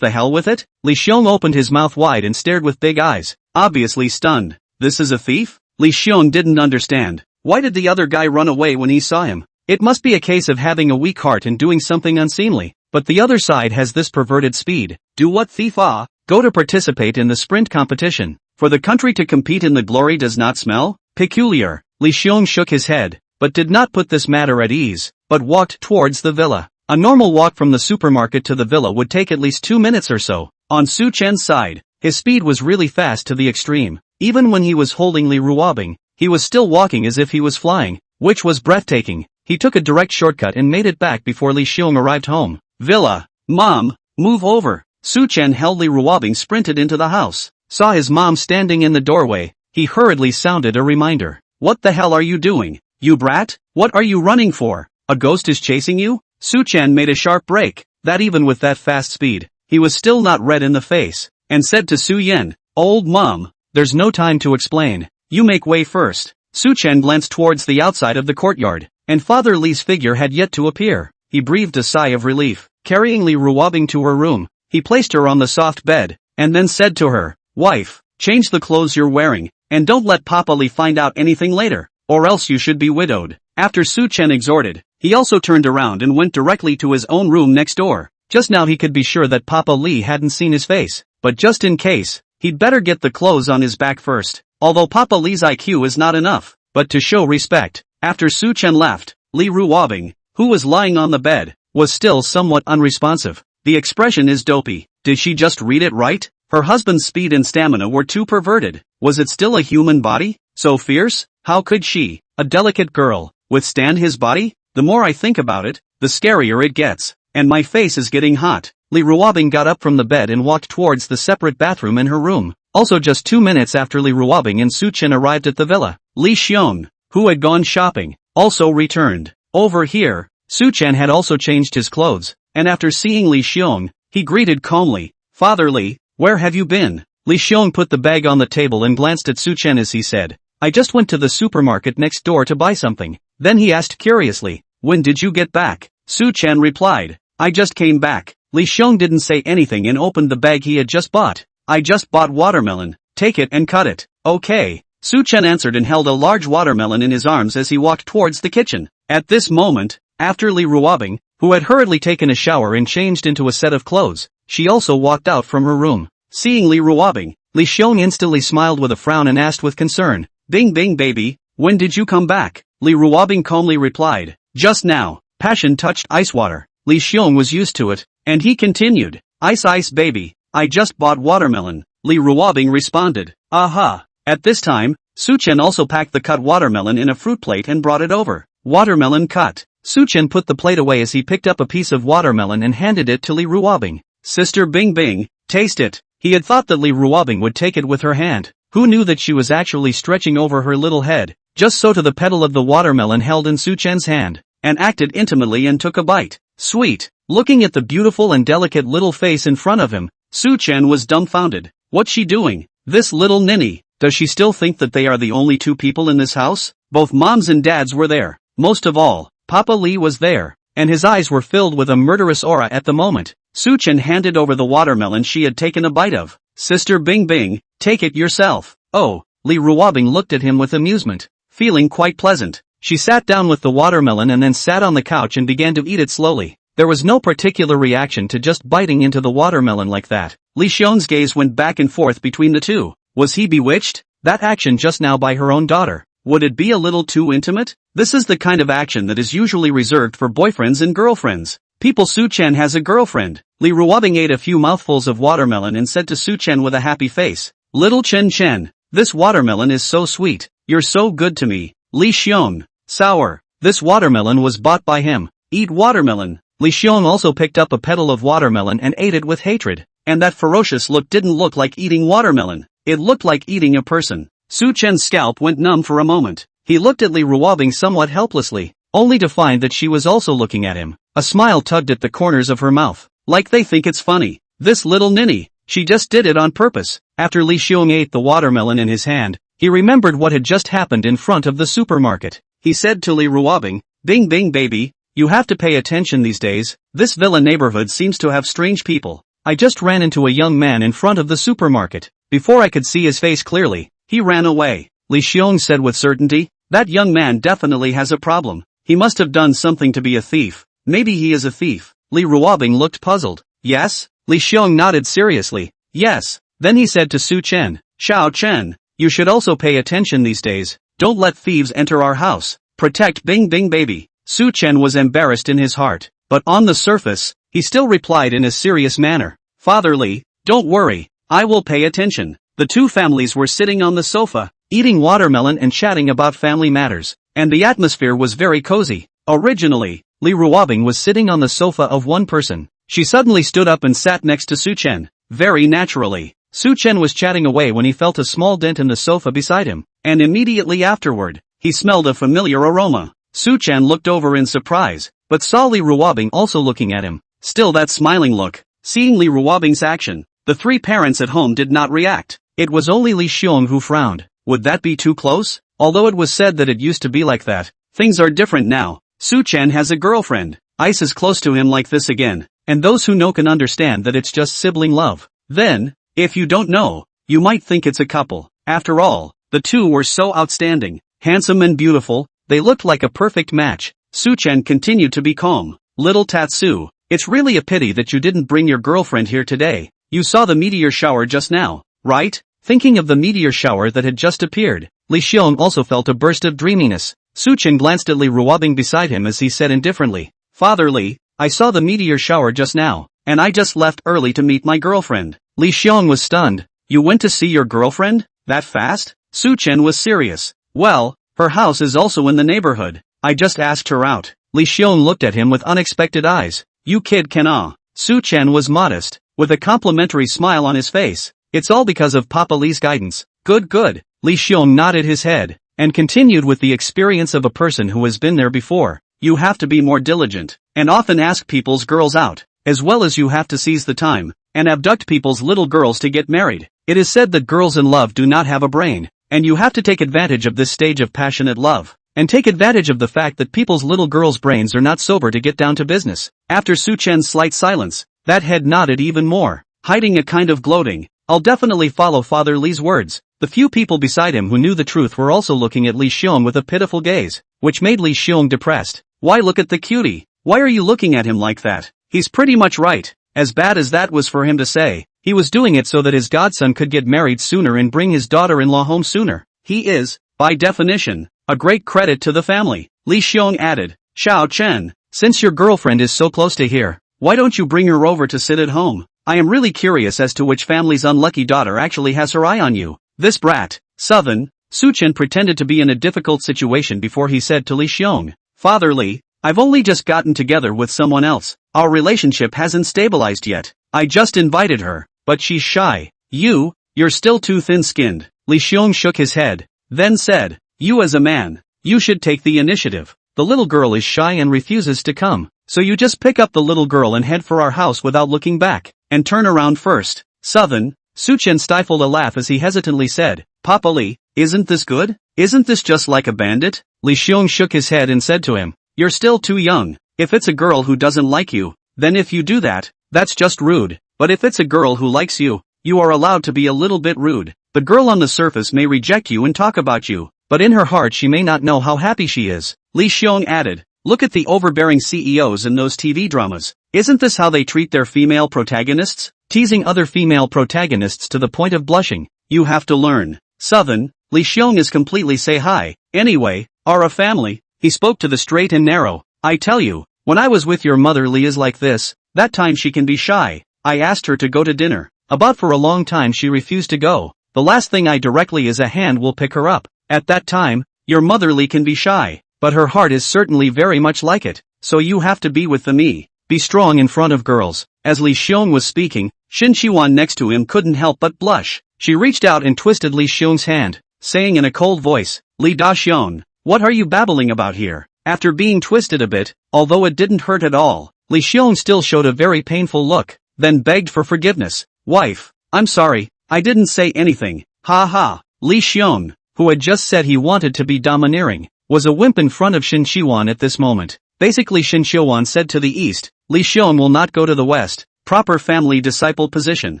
S1: The hell with it? Li Xiong opened his mouth wide and stared with big eyes, obviously stunned. This is a thief? Li Xiong didn't understand. Why did the other guy run away when he saw him? It must be a case of having a weak heart and doing something unseemly. But the other side has this perverted speed. Do what, thief? Go to participate in the sprint competition. For the country to compete in the glory does not smell peculiar. Li Xiong shook his head, but did not put this matter at ease, but walked towards the villa. A normal walk from the supermarket to the villa would take at least 2 minutes or so. On Su Chen's side, his speed was really fast to the extreme. Even when he was holding Li Ruobing, he was still walking as if he was flying, which was breathtaking. He took a direct shortcut and made it back before Li Xiong arrived home. Villa. Mom, move over. Su Chen held Li Ruobing sprinted into the house. Saw his mom standing in the doorway. He hurriedly sounded a reminder. What the hell are you doing, you brat? What are you running for? A ghost is chasing you? Su Chen made a sharp break, that even with that fast speed, he was still not red in the face, and said to Su Yen, Old mom, there's no time to explain. You make way first. Su Chen glanced towards the outside of the courtyard, and Father Li's figure had yet to appear. He breathed a sigh of relief. Carrying Li Ruobing to her room, he placed her on the soft bed, and then said to her, Wife, change the clothes you're wearing, and don't let Papa Li find out anything later, or else you should be widowed. After Su Chen exhorted, he also turned around and went directly to his own room next door. Just now he could be sure that Papa Li hadn't seen his face, but just in case, he'd better get the clothes on his back first. Although Papa Li's IQ is not enough, but to show respect. After Su Chen left, Li Ruobing, who was lying on the bed, was still somewhat unresponsive. The expression is dopey. Did she just read it right? Her husband's speed and stamina were too perverted. Was it still a human body? So fierce? How could she, a delicate girl, withstand his body? The more I think about it, the scarier it gets. And my face is getting hot. Li Ruobing got up from the bed and walked towards the separate bathroom in her room. Also just 2 minutes after Li Ruobing and Su Chen arrived at the villa, Li Xiong, who had gone shopping, also returned. Over here, Su Chen had also changed his clothes, and after seeing Li Xiong, he greeted calmly, Father Li, where have you been? Li Xiong put the bag on the table and glanced at Su Chen as he said, I just went to the supermarket next door to buy something. Then he asked curiously, when did you get back? Su Chen replied, I just came back. Li Xiong didn't say anything and opened the bag he had just bought. I just bought watermelon. Take it and cut it. Okay. Su Chen answered and held a large watermelon in his arms as he walked towards the kitchen. At this moment, after Li Ruobing, who had hurriedly taken a shower and changed into a set of clothes, she also walked out from her room. Seeing Li Ruobing, Li Xiong instantly smiled with a frown and asked with concern, Bing bing baby, when did you come back? Li Ruobing calmly replied, just now. Passion touched ice water. Li Xiong was used to it, and he continued, ice ice baby, I just bought watermelon. Li Ruobing responded, aha. At this time, Su Chen also packed the cut watermelon in a fruit plate and brought it over. Watermelon cut. Su Chen put the plate away as he picked up a piece of watermelon and handed it to Li Ruobing. Sister Bing Bing, taste it. He had thought that Li Ruobing would take it with her hand. Who knew that she was actually stretching over her little head, just so to the petal of the watermelon held in Su Chen's hand, and acted intimately and took a bite. Sweet. Looking at the beautiful and delicate little face in front of him, Su Chen was dumbfounded. What's she doing? This little ninny, does she still think that they are the only two people in this house? Both moms and dads were there. Most of all, Papa Lee was there, and his eyes were filled with a murderous aura at the moment. Suchen handed over the watermelon she had taken a bite of. Sister Bing Bing, take it yourself. Oh, Lee Ruobing looked at him with amusement, feeling quite pleasant. She sat down with the watermelon and then sat on the couch and began to eat it slowly. There was no particular reaction to just biting into the watermelon like that. Li Xiong's gaze went back and forth between the two. Was he bewitched? That action just now by her own daughter. Would it be a little too intimate? This is the kind of action that is usually reserved for boyfriends and girlfriends. People, Suchen has a girlfriend. Li Ruobing ate a few mouthfuls of watermelon and said to Suchen with a happy face, Little Chen Chen, this watermelon is so sweet. You're so good to me. Li Xiong. Sour. This watermelon was bought by him. Eat watermelon. Li Xiong also picked up a petal of watermelon and ate it with hatred. And that ferocious look didn't look like eating watermelon. It looked like eating a person. Suchen's scalp went numb for a moment. He looked at Li Ruobing somewhat helplessly, only to find that she was also looking at him. A smile tugged at the corners of her mouth. Like they think it's funny. This little ninny. She just did it on purpose. After Li Xiong ate the watermelon in his hand, he remembered what had just happened in front of the supermarket. He said to Li Ruobing, Bing Bing baby, you have to pay attention these days. This villa neighborhood seems to have strange people. I just ran into a young man in front of the supermarket. Before I could see his face clearly, he ran away. Li Xiong said with certainty, that young man definitely has a problem. He must have done something to be a thief. Maybe he is a thief. Li Ruobing looked puzzled. Yes? Li Xiong nodded seriously. Yes. Then he said to Su Chen, Xiao Chen, you should also pay attention these days. Don't let thieves enter our house. Protect Bing Bing baby. Su Chen was embarrassed in his heart, but on the surface, he still replied in a serious manner. Father Li, don't worry, I will pay attention. The two families were sitting on the sofa, eating watermelon and chatting about family matters, and the atmosphere was very cozy. Originally, Li Ruobing was sitting on the sofa of one person. She suddenly stood up and sat next to Su Chen. Very naturally, Su Chen was chatting away when he felt a small dent in the sofa beside him, and immediately afterward, he smelled a familiar aroma. Su Chen looked over in surprise, but saw Li Ruobing also looking at him. Still that smiling look. Seeing Li Ruobing's action, the three parents at home did not react. It was only Li Xiong who frowned. Would that be too close? Although it was said that it used to be like that, things are different now. Su Chen has a girlfriend. Ice is close to him like this again, and those who know can understand that it's just sibling love. Then, if you don't know, you might think it's a couple. After all, the two were so outstanding, handsome and beautiful, they looked like a perfect match. Su Chen continued to be calm. Little Tatsu, it's really a pity that you didn't bring your girlfriend here today. You saw the meteor shower just now, right? Thinking of the meteor shower that had just appeared, Li Xiong also felt a burst of dreaminess. Su Chen glanced at Li Ruobing beside him as he said indifferently, Father Li, I saw the meteor shower just now, and I just left early to meet my girlfriend. Li Xiong was stunned. You went to see your girlfriend? That fast? Su Chen was serious. Well, her house is also in the neighborhood. I just asked her out. Li Xiong looked at him with unexpected eyes. You kid can Su Chen was modest, with a complimentary smile on his face. It's all because of Papa Li's guidance. Good good. Li Xiong nodded his head, and continued with the experience of a person who has been there before. You have to be more diligent, and often ask people's girls out, as well as you have to seize the time, and abduct people's little girls to get married. It is said that girls in love do not have a brain, and you have to take advantage of this stage of passionate love, and take advantage of the fact that people's little girls' brains are not sober to get down to business. After Su Chen's slight silence, that head nodded even more, hiding a kind of gloating. I'll definitely follow Father Li's words. The few people beside him who knew the truth were also looking at Li Xiong with a pitiful gaze, which made Li Xiong depressed. Why look at the cutie? Why are you looking at him like that? He's pretty much right. As bad as that was for him to say, he was doing it so that his godson could get married sooner and bring his daughter-in-law home sooner. He is, by definition, a great credit to the family. Li Xiong added, Xiao Chen, since your girlfriend is so close to here, why don't you bring her over to sit at home? I am really curious as to which family's unlucky daughter actually has her eye on you. This brat. Southern. Su Chen pretended to be in a difficult situation before he said to Li Xiong, Father Li, I've only just gotten together with someone else. Our relationship hasn't stabilized yet. I just invited her, but she's shy. You're still too thin-skinned. Li Xiong shook his head, then said, you as a man, you should take the initiative. The little girl is shy and refuses to come, so you just pick up the little girl and head for our house without looking back, and turn around first. Southern. Su-chen stifled a laugh as he hesitantly said, Papa Li, isn't this good? Isn't this just like a bandit? Li Xiong shook his head and said to him, you're still too young. If it's a girl who doesn't like you, then if you do that, that's just rude. But if it's a girl who likes you, you are allowed to be a little bit rude. The girl on the surface may reject you and talk about you, but in her heart she may not know how happy she is. Li Xiong added, look at the overbearing CEOs in those TV dramas. Isn't this how they treat their female protagonists? Teasing other female protagonists to the point of blushing. You have to learn. Southern, Li Xiong is completely say hi. Anyway, are a family. He spoke to the straight and narrow. I tell you, when I was with your mother Li is like this, that time she can be shy. I asked her to go to dinner. About for a long time she refused to go. The last thing I directly is a hand will pick her up. At that time, your mother Li can be shy, but her heart is certainly very much like it, so you have to be with the me. Be strong in front of girls. As Li Xiong was speaking, Shin Qiwan next to him couldn't help but blush. She reached out and twisted Li Xiong's hand, saying in a cold voice, Li Daxiong, what are you babbling about here? After being twisted a bit, although it didn't hurt at all, Li Xiong still showed a very painful look, then begged for forgiveness. Wife, I'm sorry, I didn't say anything. Ha ha. Li Xiong, who had just said he wanted to be domineering, was a wimp in front of Shin Qiwan at this moment. Basically Shin Qiwan said to the east, Li Xiong will not go to the west. Proper family disciple position.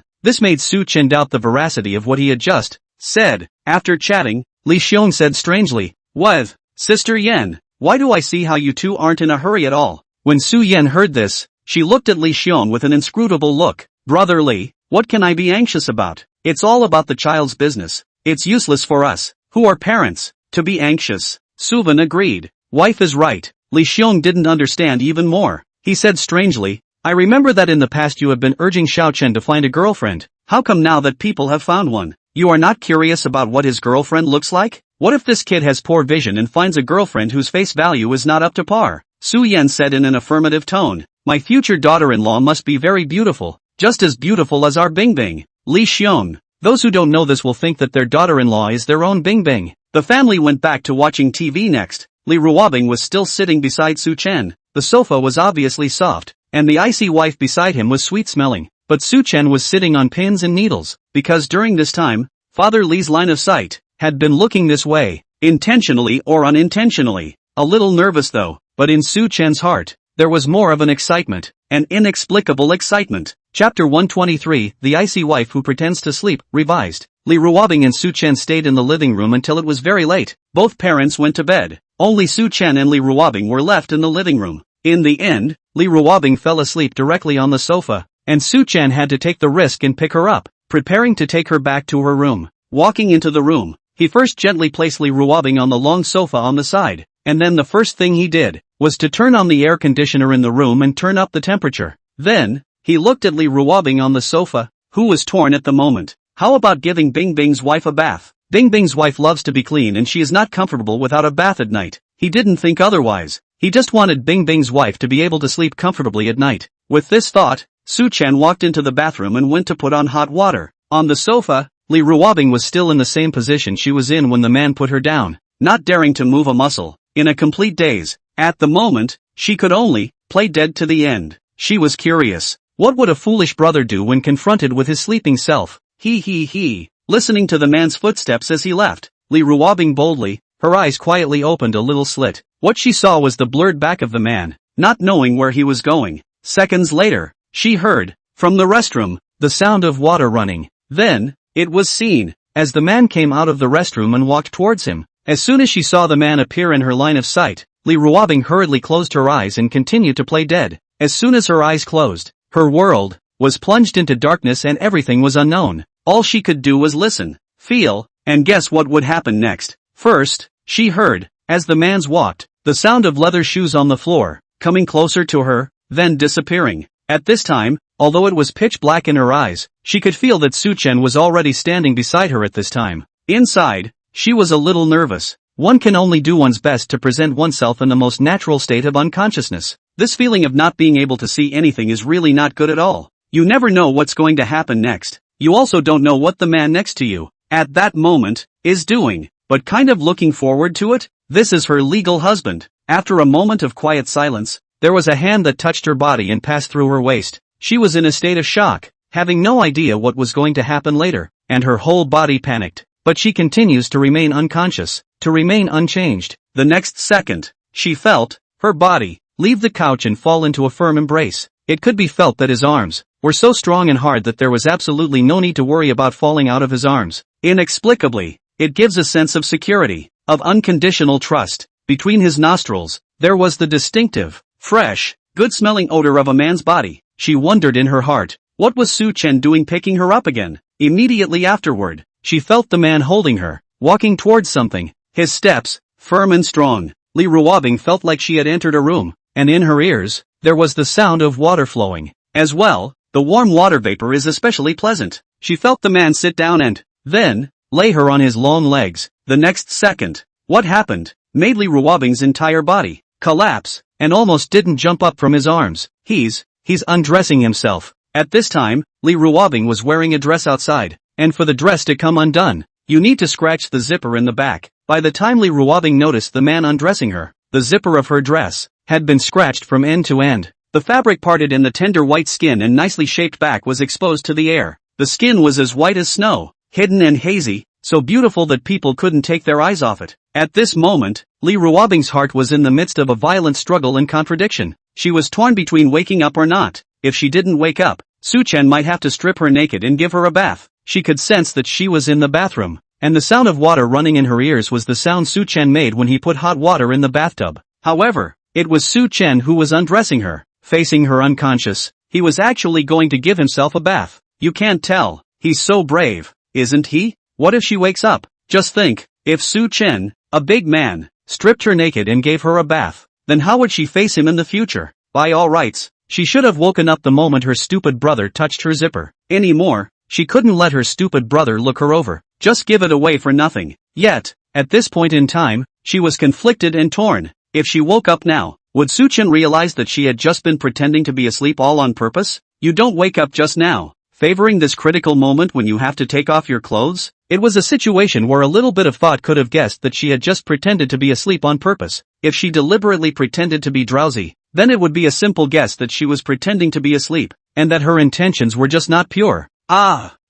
S1: This made Su Chen doubt the veracity of what he had just said. After chatting, Li Xiong said strangely, what? Sister Yan, why do I see how you two aren't in a hurry at all? When Su Yan heard this, she looked at Li Xiong with an inscrutable look. Brother Li, what can I be anxious about? It's all about the child's business. It's useless for us, who are parents, to be anxious. Suvan agreed. Wife is right. Li Xiong didn't understand even more. He said strangely, I remember that in the past you have been urging Xiao Chen to find a girlfriend. How come now that people have found one, you are not curious about what his girlfriend looks like? What if this kid has poor vision and finds a girlfriend whose face value is not up to par? Su Yan said in an affirmative tone, my future daughter-in-law must be very beautiful, just as beautiful as our Bing Bing. Li Xiong. Those who don't know this will think that their daughter-in-law is their own Bing Bing. The family went back to watching TV next. Li Ruobing was still sitting beside Su Chen. The sofa was obviously soft, and the icy wife beside him was sweet-smelling. But Su Chen was sitting on pins and needles, because during this time, Father Li's line of sight had been looking this way, intentionally or unintentionally. A little nervous though, but in Su Chen's heart, there was more of an excitement, an inexplicable excitement. Chapter 123, The Icy Wife Who Pretends to Sleep, Revised. Li Ruobing and Su Chen stayed in the living room until it was very late. Both parents went to bed. Only Su Chen and Li Ruobing were left in the living room. In the end, Li Ruobing fell asleep directly on the sofa, and Su Chen had to take the risk and pick her up, preparing to take her back to her room. Walking into the room, he first gently placed Li Ruobing on the long sofa on the side, and then the first thing he did was to turn on the air conditioner in the room and turn up the temperature. Then, he looked at Li Ruobing on the sofa, who was torn at the moment. How about giving Bing Bing's wife a bath? Bing Bing's wife loves to be clean and she is not comfortable without a bath at night. He didn't think otherwise. He just wanted Bing Bing's wife to be able to sleep comfortably at night. With this thought, Su Chen walked into the bathroom and went to put on hot water. On the sofa, Li Ruobing was still in the same position she was in when the man put her down, not daring to move a muscle, in a complete daze. At the moment, she could only play dead to the end. She was curious. What would a foolish brother do when confronted with his sleeping self? He. Listening to the man's footsteps as he left, Li Ruobing boldly, her eyes quietly opened a little slit. What she saw was the blurred back of the man, not knowing where he was going. Seconds later, she heard, from the restroom, the sound of water running. Then, it was seen, as the man came out of the restroom and walked towards him. As soon as she saw the man appear in her line of sight, Li Ruobing hurriedly closed her eyes and continued to play dead. As soon as her eyes closed, her world was plunged into darkness and everything was unknown. All she could do was listen, feel, and guess what would happen next. First, she heard, as the man's walked, the sound of leather shoes on the floor, coming closer to her, then disappearing. At this time, although it was pitch black in her eyes, she could feel that Su Chen was already standing beside her at this time. Inside, she was a little nervous. One can only do one's best to present oneself in the most natural state of unconsciousness. This feeling of not being able to see anything is really not good at all. You never know what's going to happen next. You also don't know what the man next to you, at that moment, is doing, but kind of looking forward to it. This is her legal husband. After a moment of quiet silence, there was a hand that touched her body and passed through her waist. She was in a state of shock, having no idea what was going to happen later, and her whole body panicked. But she continues to remain unconscious, to remain unchanged. The next second, she felt her body leave the couch and fall into a firm embrace. It could be felt that his arms were so strong and hard that there was absolutely no need to worry about falling out of his arms. Inexplicably, it gives a sense of security, of unconditional trust. Between his nostrils, there was the distinctive, fresh, good-smelling odor of a man's body. She wondered in her heart, what was Su Chen doing picking her up again? Immediately afterward, she felt the man holding her, walking towards something. His steps, firm and strong. Li Ruobing felt like she had entered a room, and in her ears, there was the sound of water flowing. As well, the warm water vapor is especially pleasant. She felt the man sit down and, then, lay her on his long legs. The next second, what happened, made Li Ruobing's entire body collapse, and almost didn't jump up from his arms. He's undressing himself. At this time, Li Ruobing was wearing a dress outside, and for the dress to come undone, you need to scratch the zipper in the back. By the time Li Ruobing noticed the man undressing her, the zipper of her dress had been scratched from end to end. The fabric parted and the tender white skin and nicely shaped back was exposed to the air. The skin was as white as snow, hidden and hazy, so beautiful that people couldn't take their eyes off it. At this moment, Li Ruobing's heart was in the midst of a violent struggle and contradiction. She was torn between waking up or not. If she didn't wake up, Su Chen might have to strip her naked and give her a bath. She could sense that she was in the bathroom, and the sound of water running in her ears was the sound Su Chen made when he put hot water in the bathtub. However, it was Su Chen who was undressing her, facing her unconscious. He was actually going to give himself a bath. You can't tell. He's so brave, isn't he? What if she wakes up? Just think, if Su Chen, a big man, stripped her naked and gave her a bath, then how would she face him in the future? By all rights, she should have woken up the moment her stupid brother touched her zipper. Anymore, she couldn't let her stupid brother look her over. Just give it away for nothing. Yet, at this point in time, she was conflicted and torn. If she woke up now, would Su Chen realize that she had just been pretending to be asleep all on purpose? You don't wake up just now, favoring this critical moment when you have to take off your clothes? It was a situation where a little bit of thought could have guessed that she had just pretended to be asleep on purpose. If she deliberately pretended to be drowsy, then it would be a simple guess that she was pretending to be asleep, and that her intentions were just not pure.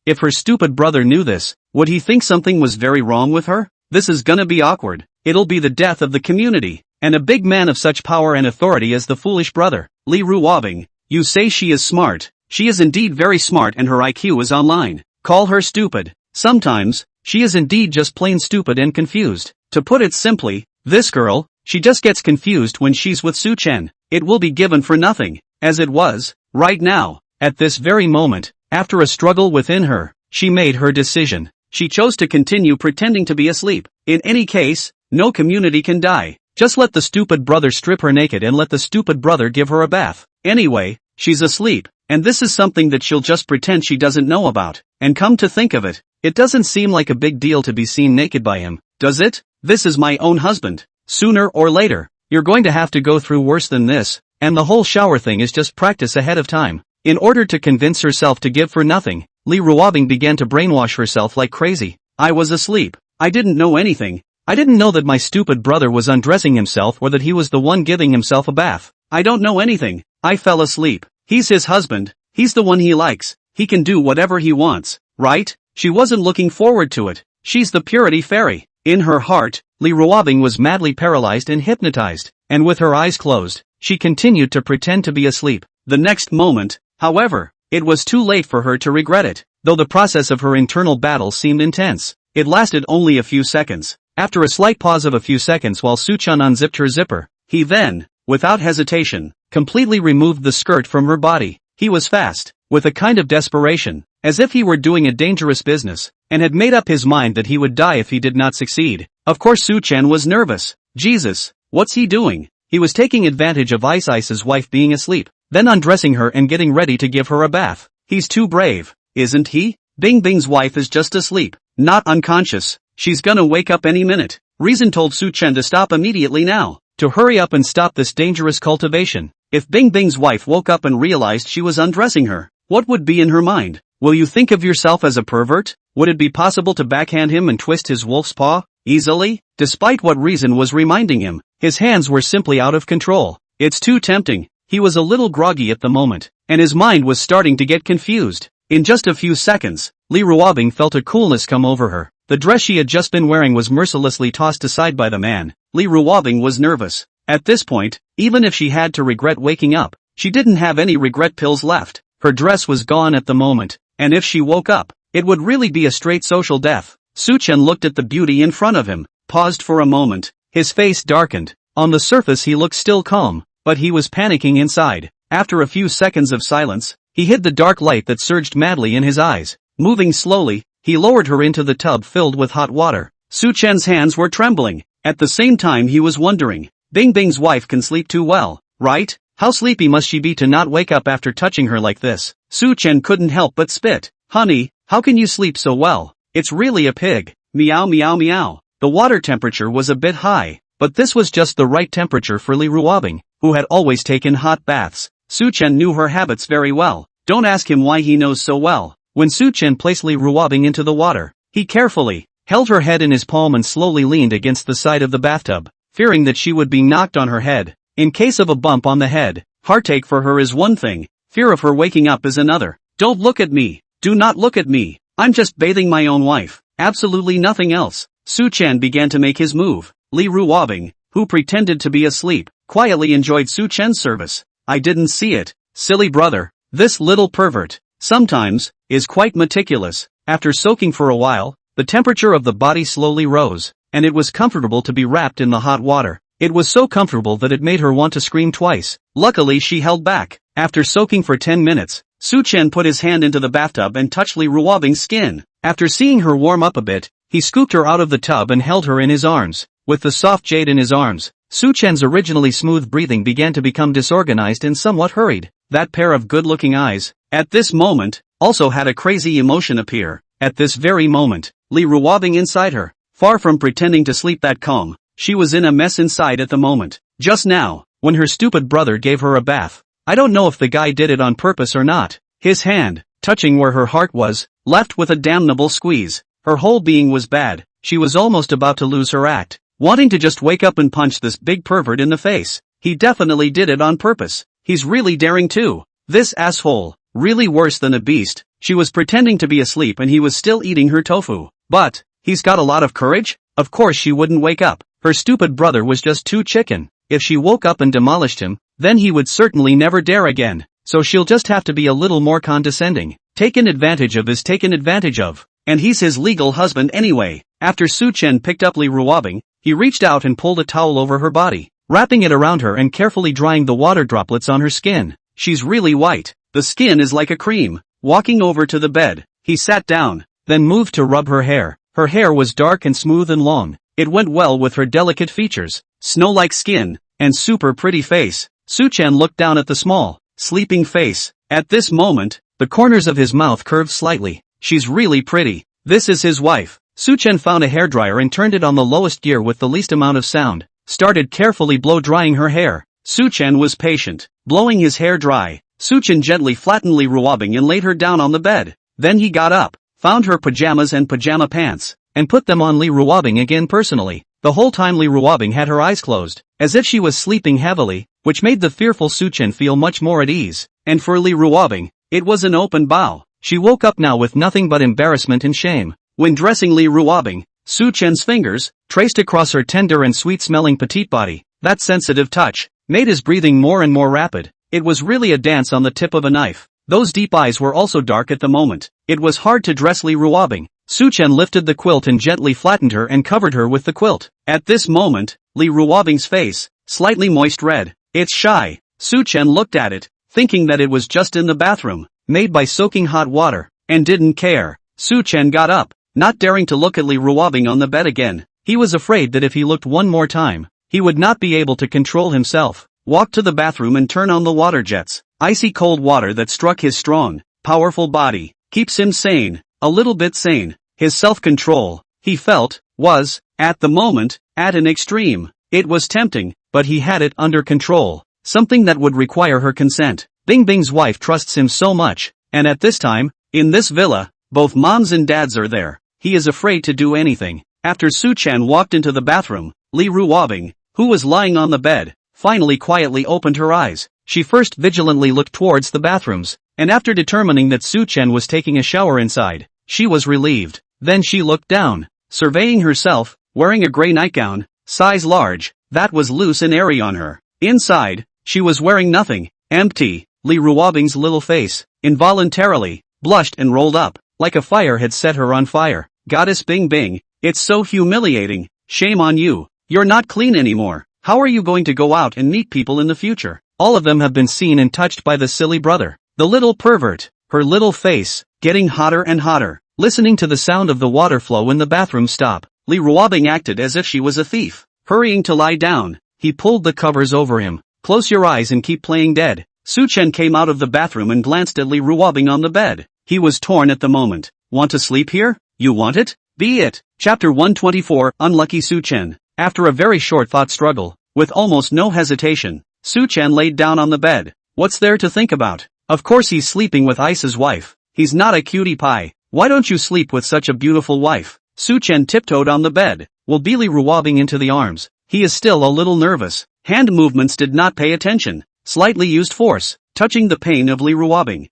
S1: If her stupid brother knew this, would he think something was very wrong with her? This is gonna be awkward. It'll be the death of the community, and a big man of such power and authority as the foolish brother. Li Ruobing, you say she is smart. She is indeed very smart and her IQ is online. Call her stupid. Sometimes, she is indeed just plain stupid and confused. To put it simply, this girl, she just gets confused when she's with Su Chen. It will be given for nothing, as it was, right now, at this very moment. After a struggle within her, she made her decision. She chose to continue pretending to be asleep. In any case, no community can die. Just let the stupid brother strip her naked and let the stupid brother give her a bath. Anyway, she's asleep, and this is something that she'll just pretend she doesn't know about. And come to think of it, it doesn't seem like a big deal to be seen naked by him, does it? This is my own husband. Sooner or later, you're going to have to go through worse than this, and the whole shower thing is just practice ahead of time. In order to convince herself to give for nothing, Li Ruobing began to brainwash herself like crazy. I was asleep. I didn't know anything. I didn't know that my stupid brother was undressing himself or that he was the one giving himself a bath. I don't know anything. I fell asleep. He's his husband. He's the one he likes. He can do whatever he wants, right? She wasn't looking forward to it. She's the purity fairy. In her heart, Li Ruobing was madly paralyzed and hypnotized, and with her eyes closed, she continued to pretend to be asleep. The next moment, however, it was too late for her to regret it. Though the process of her internal battle seemed intense, it lasted only a few seconds. After a slight pause of a few seconds while Su Chen unzipped her zipper, he then, without hesitation, completely removed the skirt from her body. He was fast, with a kind of desperation, as if he were doing a dangerous business, and had made up his mind that he would die if he did not succeed. Of course Su Chen was nervous. Jesus, what's he doing? He was taking advantage of Ice's wife being asleep, then undressing her and getting ready to give her a bath. He's too brave, isn't he? Bing Bing's wife is just asleep, not unconscious. She's gonna wake up any minute. Reason told Su Chen to stop immediately now, to hurry up and stop this dangerous cultivation. If Bing Bing's wife woke up and realized she was undressing her, what would be in her mind? Will you think of yourself as a pervert? Would it be possible to backhand him and twist his wolf's paw? Easily? Despite what reason was reminding him, his hands were simply out of control. It's too tempting. He was a little groggy at the moment, and his mind was starting to get confused. In just a few seconds, Li Ruobing felt a coolness come over her. The dress she had just been wearing was mercilessly tossed aside by the man. Li Ruobing was nervous. At this point, even if she had to regret waking up, she didn't have any regret pills left. Her dress was gone at the moment, and if she woke up, it would really be a straight social death. Suchen looked at the beauty in front of him, paused for a moment. His face darkened. On the surface he looked still calm, but he was panicking inside. After a few seconds of silence, he hid the dark light that surged madly in his eyes. Moving slowly, he lowered her into the tub filled with hot water. Suchen's hands were trembling. At the same time he was wondering, Bingbing's wife can sleep too well, right? How sleepy must she be to not wake up after touching her like this? Suchen couldn't help but spit. Honey, how can you sleep so well? It's really a pig. Meow meow meow. The water temperature was a bit high, but this was just the right temperature for Li Ruobing, who had always taken hot baths. Suchen knew her habits very well. Don't ask him why he knows so well. When Suchen placed Li Ruobing into the water, he carefully held her head in his palm and slowly leaned against the side of the bathtub, fearing that she would be knocked on her head. In case of a bump on the head, heartache for her is one thing, fear of her waking up is another. Don't look at me. Do not look at me. I'm just bathing my own wife. Absolutely nothing else. Suchen began to make his move. Li Ruobing, who pretended to be asleep, quietly enjoyed Suchen's service. I didn't see it. Silly brother. This little pervert, sometimes, is quite meticulous. After soaking for a while, the temperature of the body slowly rose, and it was comfortable to be wrapped in the hot water. It was so comfortable that it made her want to scream twice. Luckily she held back. After soaking for 10 minutes, Suchen put his hand into the bathtub and touched Li Ruobing's skin. After seeing her warm up a bit, he scooped her out of the tub and held her in his arms. With the soft jade in his arms, Suchen's originally smooth breathing began to become disorganized and somewhat hurried. That pair of good-looking eyes, at this moment, also had a crazy emotion appear. At this very moment, Li Ruobing inside her, far from pretending to sleep that calm, she was in a mess inside at the moment. Just now, when her stupid brother gave her a bath. I don't know if the guy did it on purpose or not. His hand, touching where her heart was, left with a damnable squeeze. Her whole being was bad. She was almost about to lose her act, wanting to just wake up and punch this big pervert in the face. He definitely did it on purpose. He's really daring too. This asshole, really worse than a beast. She was pretending to be asleep and he was still eating her tofu. But, he's got a lot of courage? Of course she wouldn't wake up. Her stupid brother was just too chicken. If she woke up and demolished him, then he would certainly never dare again. So she'll just have to be a little more condescending. Taken advantage of is taken advantage of. And he's his legal husband anyway. After Suchen picked up Li Ruobing, he reached out and pulled a towel over her body, wrapping it around her and carefully drying the water droplets on her skin. She's really white. The skin is like a cream. Walking over to the bed, he sat down, then moved to rub her hair. Her hair was dark and smooth and long. It went well with her delicate features, snow-like skin, and super pretty face. Suchen looked down at the small, sleeping face. At this moment, the corners of his mouth curved slightly. She's really pretty. This is his wife. Suchen found a hairdryer and turned it on the lowest gear with the least amount of sound. Started carefully blow-drying her hair. Suchen was patient, blowing his hair dry. Suchen gently flattened Li Ruobing and laid her down on the bed. Then he got up, found her pajamas and pajama pants, and put them on Li Ruobing again personally. The whole time Li Ruobing had her eyes closed, as if she was sleeping heavily, which made the fearful Suchen feel much more at ease. And for Li Ruobing, it was an open bow. She woke up now with nothing but embarrassment and shame. When dressing Li Ruobing, Suchen's fingers, traced across her tender and sweet-smelling petite body. That sensitive touch made his breathing more and more rapid. It was really a dance on the tip of a knife. Those deep eyes were also dark at the moment. It was hard to dress Li Ruobing. Suchen lifted the quilt and gently flattened her and covered her with the quilt. At this moment, Li Ruobing's face, slightly moist red. It's shy. Suchen looked at it, thinking that it was just in the bathroom, made by soaking hot water, and didn't care. Suchen got up, not daring to look at Li Ruobing on the bed again. He was afraid that if he looked one more time, he would not be able to control himself. Walked to the bathroom and turned on the water jets. Icy cold water that struck his strong, powerful body. Keeps him sane, a little bit sane. His self-control, he felt, was, at the moment, at an extreme. It was tempting, but he had it under control. Something that would require her consent. Bingbing's wife trusts him so much, and at this time, in this villa, both moms and dads are there. He is afraid to do anything. After Suchen walked into the bathroom, Li Ruobing, who was lying on the bed, finally quietly opened her eyes. She first vigilantly looked towards the bathrooms, and after determining that Su-chen was taking a shower inside, she was relieved. Then she looked down, surveying herself, wearing a gray nightgown, size large, that was loose and airy on her. Inside, she was wearing nothing, empty. Li Ruobing's little face, involuntarily, blushed and rolled up, like a fire had set her on fire. Goddess Bing Bing, it's so humiliating, shame on you, you're not clean anymore. How are you going to go out and meet people in the future? All of them have been seen and touched by the silly brother. The little pervert, her little face, getting hotter and hotter. Listening to the sound of the water flow in the bathroom stop, Li Ruobing acted as if she was a thief. Hurrying to lie down, he pulled the covers over him. Close your eyes and keep playing dead. Su-chen came out of the bathroom and glanced at Li Ruobing on the bed. He was torn at the moment. Want to sleep here? You want it? Be it. Chapter 124, Unlucky Su-chen. After a very short thought struggle, with almost no hesitation, Su-chen laid down on the bed. What's there to think about? Of course he's sleeping with Ice's wife. He's not a cutie pie. Why don't you sleep with such a beautiful wife? Su-chen tiptoed on the bed, while Li Ruobing into the arms. He is still a little nervous. Hand movements did not pay attention. Slightly used force, touching the pain of Li Ruobing.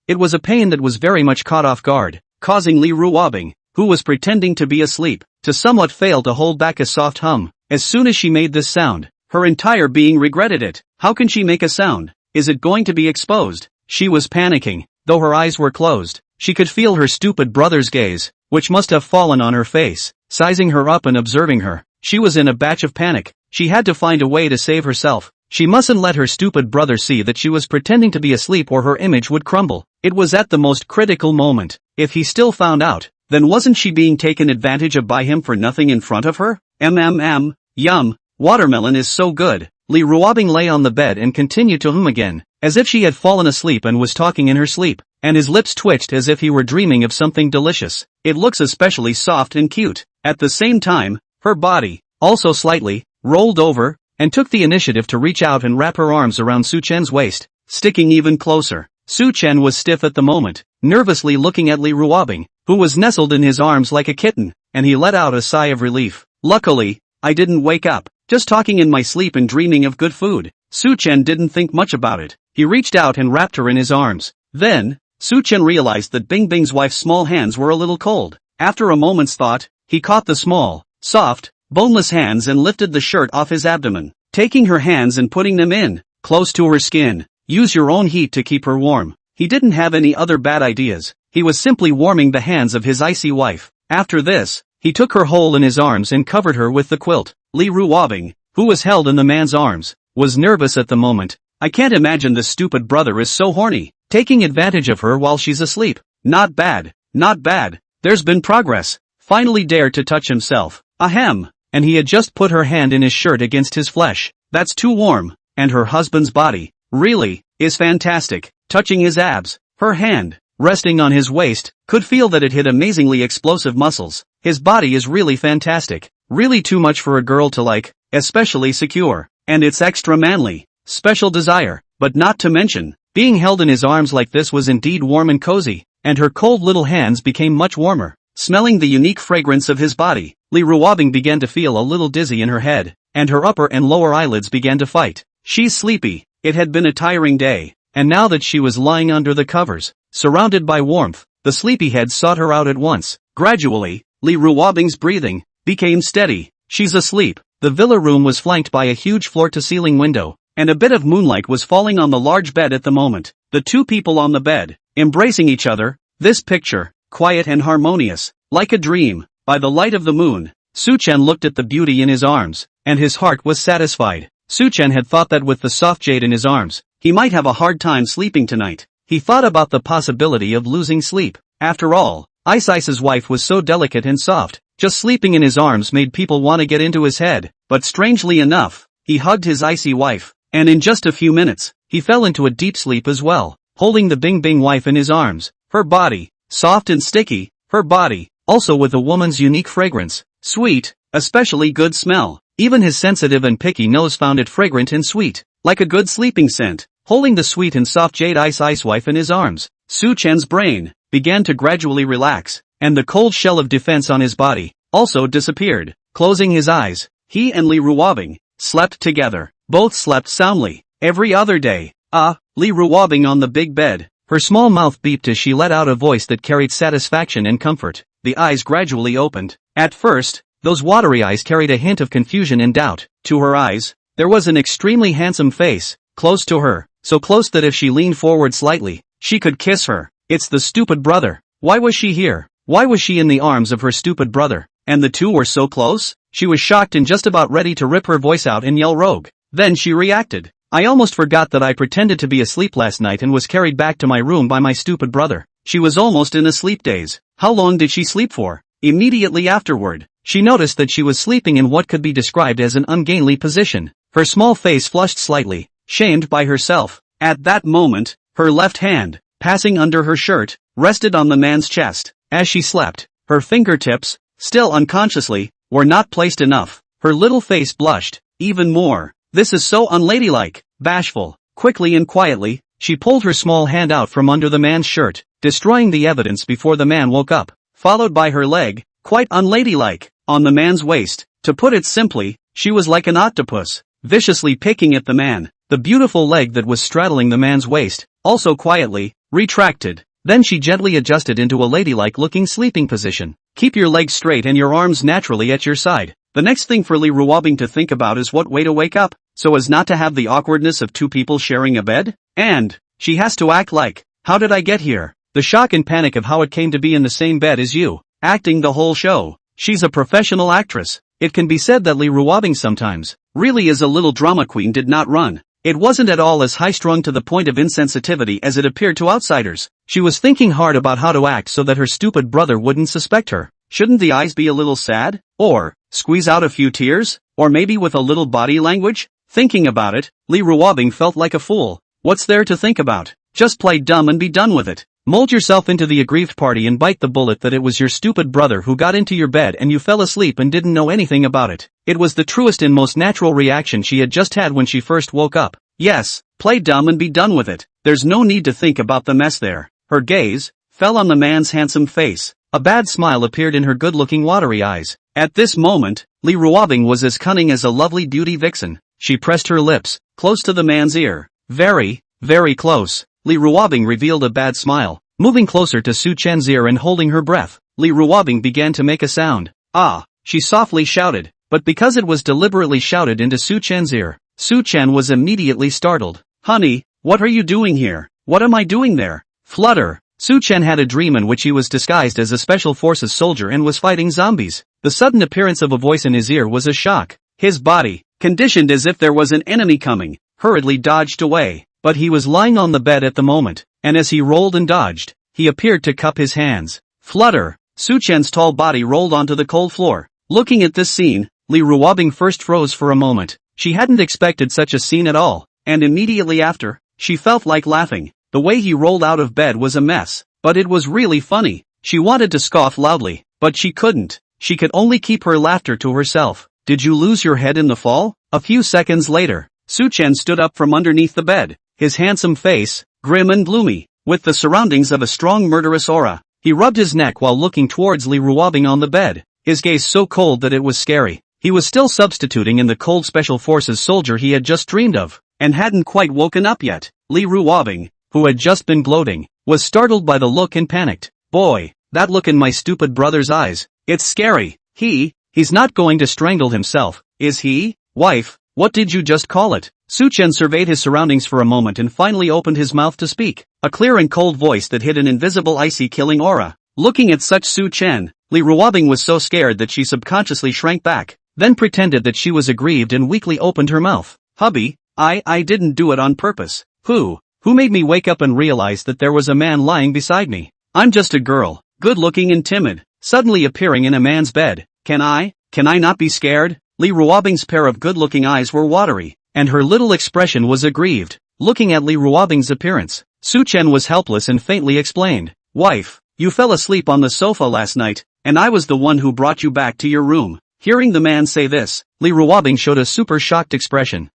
S1: It was a pain that was very much caught off guard, causing Li Ruobing, who was pretending to be asleep, to somewhat fail to hold back a soft hum. As soon as she made this sound, her entire being regretted it. How can she make a sound? Is it going to be exposed? She was panicking, though her eyes were closed. She could feel her stupid brother's gaze, which must have fallen on her face, sizing her up and observing her. She was in a batch of panic. She had to find a way to save herself. She mustn't let her stupid brother see that she was pretending to be asleep or her image would crumble. It was at the most critical moment. If he still found out, then wasn't she being taken advantage of by him for nothing in front of her? Yum, watermelon is so good. Li Ruobing lay on the bed and continued to hum again, as if she had fallen asleep and was talking in her sleep, and his lips twitched as if he were dreaming of something delicious. It looks especially soft and cute. At the same time, her body, also slightly, rolled over, and took the initiative to reach out and wrap her arms around Su-chen's waist, sticking even closer. Su-chen was stiff at the moment, nervously looking at Li Ruobing, who was nestled in his arms like a kitten, and he let out a sigh of relief. Luckily, I didn't wake up, just talking in my sleep and dreaming of good food. Su-chen didn't think much about it. He reached out and wrapped her in his arms. Then, Su-chen realized that Bing Bing's wife's small hands were a little cold. After a moment's thought, he caught the small, soft, boneless hands and lifted the shirt off his abdomen, taking her hands and putting them in, close to her skin. Use your own heat to keep her warm. He didn't have any other bad ideas. He was simply warming the hands of his icy wife. After this, he took her whole in his arms and covered her with the quilt. Li Ruobing, who was held in the man's arms, was nervous at the moment. I can't imagine this stupid brother is so horny, taking advantage of her while she's asleep. Not bad, not bad. There's been progress. Finally dared to touch himself. Ahem. And he had just put her hand in his shirt against his flesh. That's too warm. And her husband's body, really, is fantastic. Touching his abs, her hand, resting on his waist, could feel that it hit amazingly explosive muscles. His body is really fantastic. Really too much for a girl to like, especially secure. And it's extra manly. Special desire. But not to mention, being held in his arms like this was indeed warm and cozy. And her cold little hands became much warmer. Smelling the unique fragrance of his body, Li Ruobing began to feel a little dizzy in her head, and her upper and lower eyelids began to fight. She's sleepy. It had been a tiring day, and now that she was lying under the covers, surrounded by warmth, the sleepyhead sought her out at once. Gradually, Li Ruobing's breathing became steady. She's asleep. The villa room was flanked by a huge floor-to-ceiling window, and a bit of moonlight was falling on the large bed at the moment. The two people on the bed, embracing each other, this picture, quiet and harmonious, like a dream, by the light of the moon. Su-chen looked at the beauty in his arms, and his heart was satisfied. Su-chen had thought that with the soft jade in his arms, he might have a hard time sleeping tonight. He thought about the possibility of losing sleep. After all, Ice's wife was so delicate and soft, just sleeping in his arms made people want to get into his head. But strangely enough, he hugged his icy wife, and in just a few minutes, he fell into a deep sleep as well, holding the Bing Bing wife in his arms. Her body, soft and sticky, her body, also with a woman's unique fragrance, sweet, especially good smell. Even his sensitive and picky nose found it fragrant and sweet, like a good sleeping scent. Holding the sweet and soft jade ice wife in his arms, Su-chen's brain began to gradually relax, and the cold shell of defense on his body also disappeared. Closing his eyes, he and Li Ruobing slept together. Both slept soundly. Every other day, Li Ruobing on the big bed, Her small mouth beeped as she let out a voice that carried satisfaction and comfort. The eyes gradually opened. At first, those watery eyes carried a hint of confusion and doubt. To her eyes, there was an extremely handsome face, close to her, so close that if she leaned forward slightly, she could kiss her. It's the stupid brother. Why was she here? Why was she in the arms of her stupid brother? And the two were so close? She was shocked and just about ready to rip her voice out and yell rogue. Then she reacted. I almost forgot that I pretended to be asleep last night and was carried back to my room by my stupid brother. She was almost in a sleep daze. How long did she sleep for? Immediately afterward, she noticed that she was sleeping in what could be described as an ungainly position. Her small face flushed slightly, shamed by herself. At that moment, her left hand, passing under her shirt, rested on the man's chest. As she slept, her fingertips, still unconsciously, were not placed enough. Her little face blushed, even more. This is so unladylike. Bashful. Quickly and quietly, she pulled her small hand out from under the man's shirt, destroying the evidence before the man woke up, followed by her leg, quite unladylike, on the man's waist. To put it simply, she was like an octopus, viciously picking at the man. The beautiful leg that was straddling the man's waist, also quietly, retracted. Then she gently adjusted into a ladylike-looking sleeping position. Keep your legs straight and your arms naturally at your side. The next thing for Lee Ruobing to think about is what way to wake up, so as not to have the awkwardness of two people sharing a bed. And she has to act like, how did I get here? The shock and panic of how it came to be in the same bed as you, acting the whole show. She's a professional actress. It can be said that Lee Ruobing sometimes, really is a little drama queen did not run. It wasn't at all as high-strung to the point of insensitivity as it appeared to outsiders. She was thinking hard about how to act so that her stupid brother wouldn't suspect her. Shouldn't the eyes be a little sad? Or squeeze out a few tears? Or maybe with a little body language? Thinking about it, Lee Ruobing felt like a fool. What's there to think about? Just play dumb and be done with it. Mold yourself into the aggrieved party and bite the bullet that it was your stupid brother who got into your bed and you fell asleep and didn't know anything about it. It was the truest and most natural reaction she had just had when she first woke up. Yes, play dumb and be done with it. There's no need to think about the mess there. Her gaze fell on the man's handsome face. A bad smile appeared in her good-looking watery eyes. At this moment, Lee Ruobing was as cunning as a lovely beauty vixen. She pressed her lips close to the man's ear. Very, very close. Lee Ruobing revealed a bad smile. Moving closer to Su Chen's ear and holding her breath, Lee Ruobing began to make a sound. Ah, she softly shouted. But because it was deliberately shouted into Su Chen's ear, Su Chen was immediately startled. Honey, what are you doing here? What am I doing there? Flutter. Su Chen had a dream in which he was disguised as a special forces soldier and was fighting zombies. The sudden appearance of a voice in his ear was a shock. His body, conditioned as if there was an enemy coming, hurriedly dodged away. But he was lying on the bed at the moment, and as he rolled and dodged, he appeared to cup his hands. Flutter. Su Chen's tall body rolled onto the cold floor. Looking at this scene, Lee Ruobing first froze for a moment. She hadn't expected such a scene at all, and immediately after, she felt like laughing. The way he rolled out of bed was a mess, but it was really funny. She wanted to scoff loudly, but she couldn't. She could only keep her laughter to herself. Did you lose your head in the fall? A few seconds later, Su Chen stood up from underneath the bed, his handsome face, grim and gloomy, with the surroundings of a strong murderous aura. He rubbed his neck while looking towards Lee Ruobing on the bed, his gaze so cold that it was scary. He was still substituting in the cold special forces soldier he had just dreamed of, and hadn't quite woken up yet. Lee Ruobing, who had just been gloating, was startled by the look and panicked. Boy, that look in my stupid brother's eyes. It's scary. He's not going to strangle himself, is he? Wife, what did you just call it? Su Chen surveyed his surroundings for a moment and finally opened his mouth to speak. A clear and cold voice that hid an invisible icy killing aura. Looking at such Su Chen, Lee Ruobing was so scared that she subconsciously shrank back, then pretended that she was aggrieved and weakly opened her mouth. Hubby, I didn't do it on purpose. Who made me wake up and realize that there was a man lying beside me? I'm just a girl, good-looking and timid, suddenly appearing in a man's bed. Can I not be scared? Lee Ruobing's pair of good-looking eyes were watery, and her little expression was aggrieved. Looking at Lee Ruobing's appearance, Su Chen was helpless and faintly explained. Wife, you fell asleep on the sofa last night, and I was the one who brought you back to your room. Hearing the man say this, Lee Ruobing showed a super shocked expression.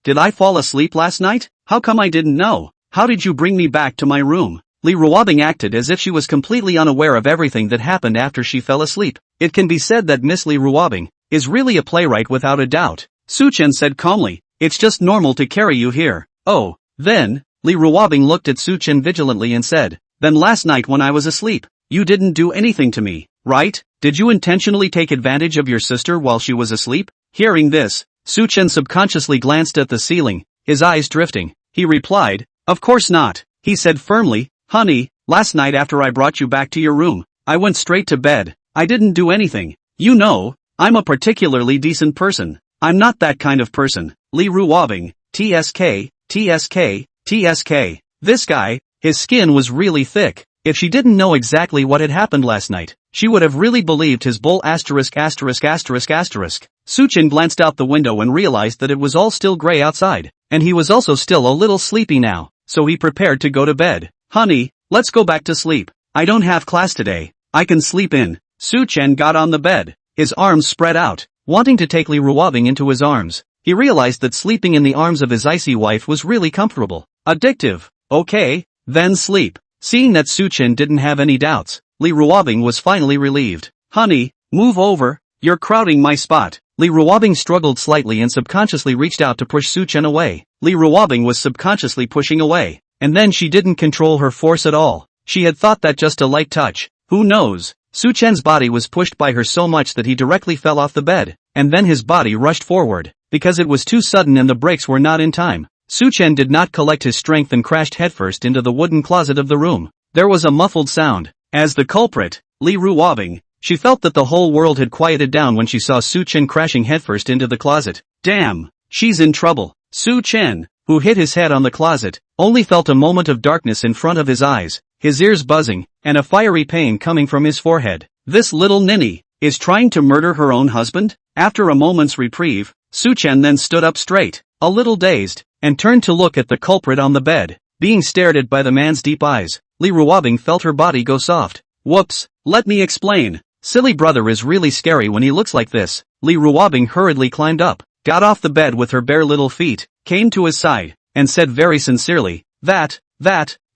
S1: Did I fall asleep last night? How come I didn't know? How did you bring me back to my room? Lee Ruobing acted as if she was completely unaware of everything that happened after she fell asleep. It can be said that Miss Lee Ruobing is really a playwright without a doubt. Su Chen said calmly, it's just normal to carry you here. Oh, then, Li Ruobing looked at Su-chen vigilantly and said, then last night when I was asleep, you didn't do anything to me, right? Did you intentionally take advantage of your sister while she was asleep? Hearing this, Su-chen subconsciously glanced at the ceiling, his eyes drifting. He replied, of course not. He said firmly, honey, last night after I brought you back to your room, I went straight to bed. I didn't do anything. You know, I'm a particularly decent person. I'm not that kind of person. Li Ruobing, TSK, TSK, TSK. This guy, his skin was really thick. If she didn't know exactly what had happened last night, she would have really believed his bull asterisk. Su-chen glanced out the window and realized that it was all still gray outside, and he was also still a little sleepy now, so he prepared to go to bed. Honey, let's go back to sleep. I don't have class today. I can sleep in. Su-chen got on the bed, his arms spread out, wanting to take Li Ruobing into his arms. He realized that sleeping in the arms of his icy wife was really comfortable. Addictive. Okay, then sleep. Seeing that Su-chen didn't have any doubts, Li Ruobing was finally relieved. Honey, move over, you're crowding my spot. Li Ruobing struggled slightly and subconsciously reached out to push Su-chen away. Li Ruobing was subconsciously pushing away, and then she didn't control her force at all. She had thought that just a light touch. Who knows? Su-chen's body was pushed by her so much that he directly fell off the bed, and then his body rushed forward, because it was too sudden and the brakes were not in time. Su-chen did not collect his strength and crashed headfirst into the wooden closet of the room. There was a muffled sound. As the culprit, Li Ruobing, she felt that the whole world had quieted down when she saw Su-chen crashing headfirst into the closet. Damn, she's in trouble. Su-chen, who hit his head on the closet, only felt a moment of darkness in front of his eyes, his ears buzzing, and a fiery pain coming from his forehead. This little ninny is trying to murder her own husband? After a moment's reprieve, Su-chen then stood up straight, a little dazed, and turned to look at the culprit on the bed. Being stared at by the man's deep eyes, Li Ruobing felt her body go soft. Whoops, let me explain. Silly brother is really scary when he looks like this. Li Ruobing hurriedly climbed up, got off the bed with her bare little feet, came to his side, and said very sincerely, that,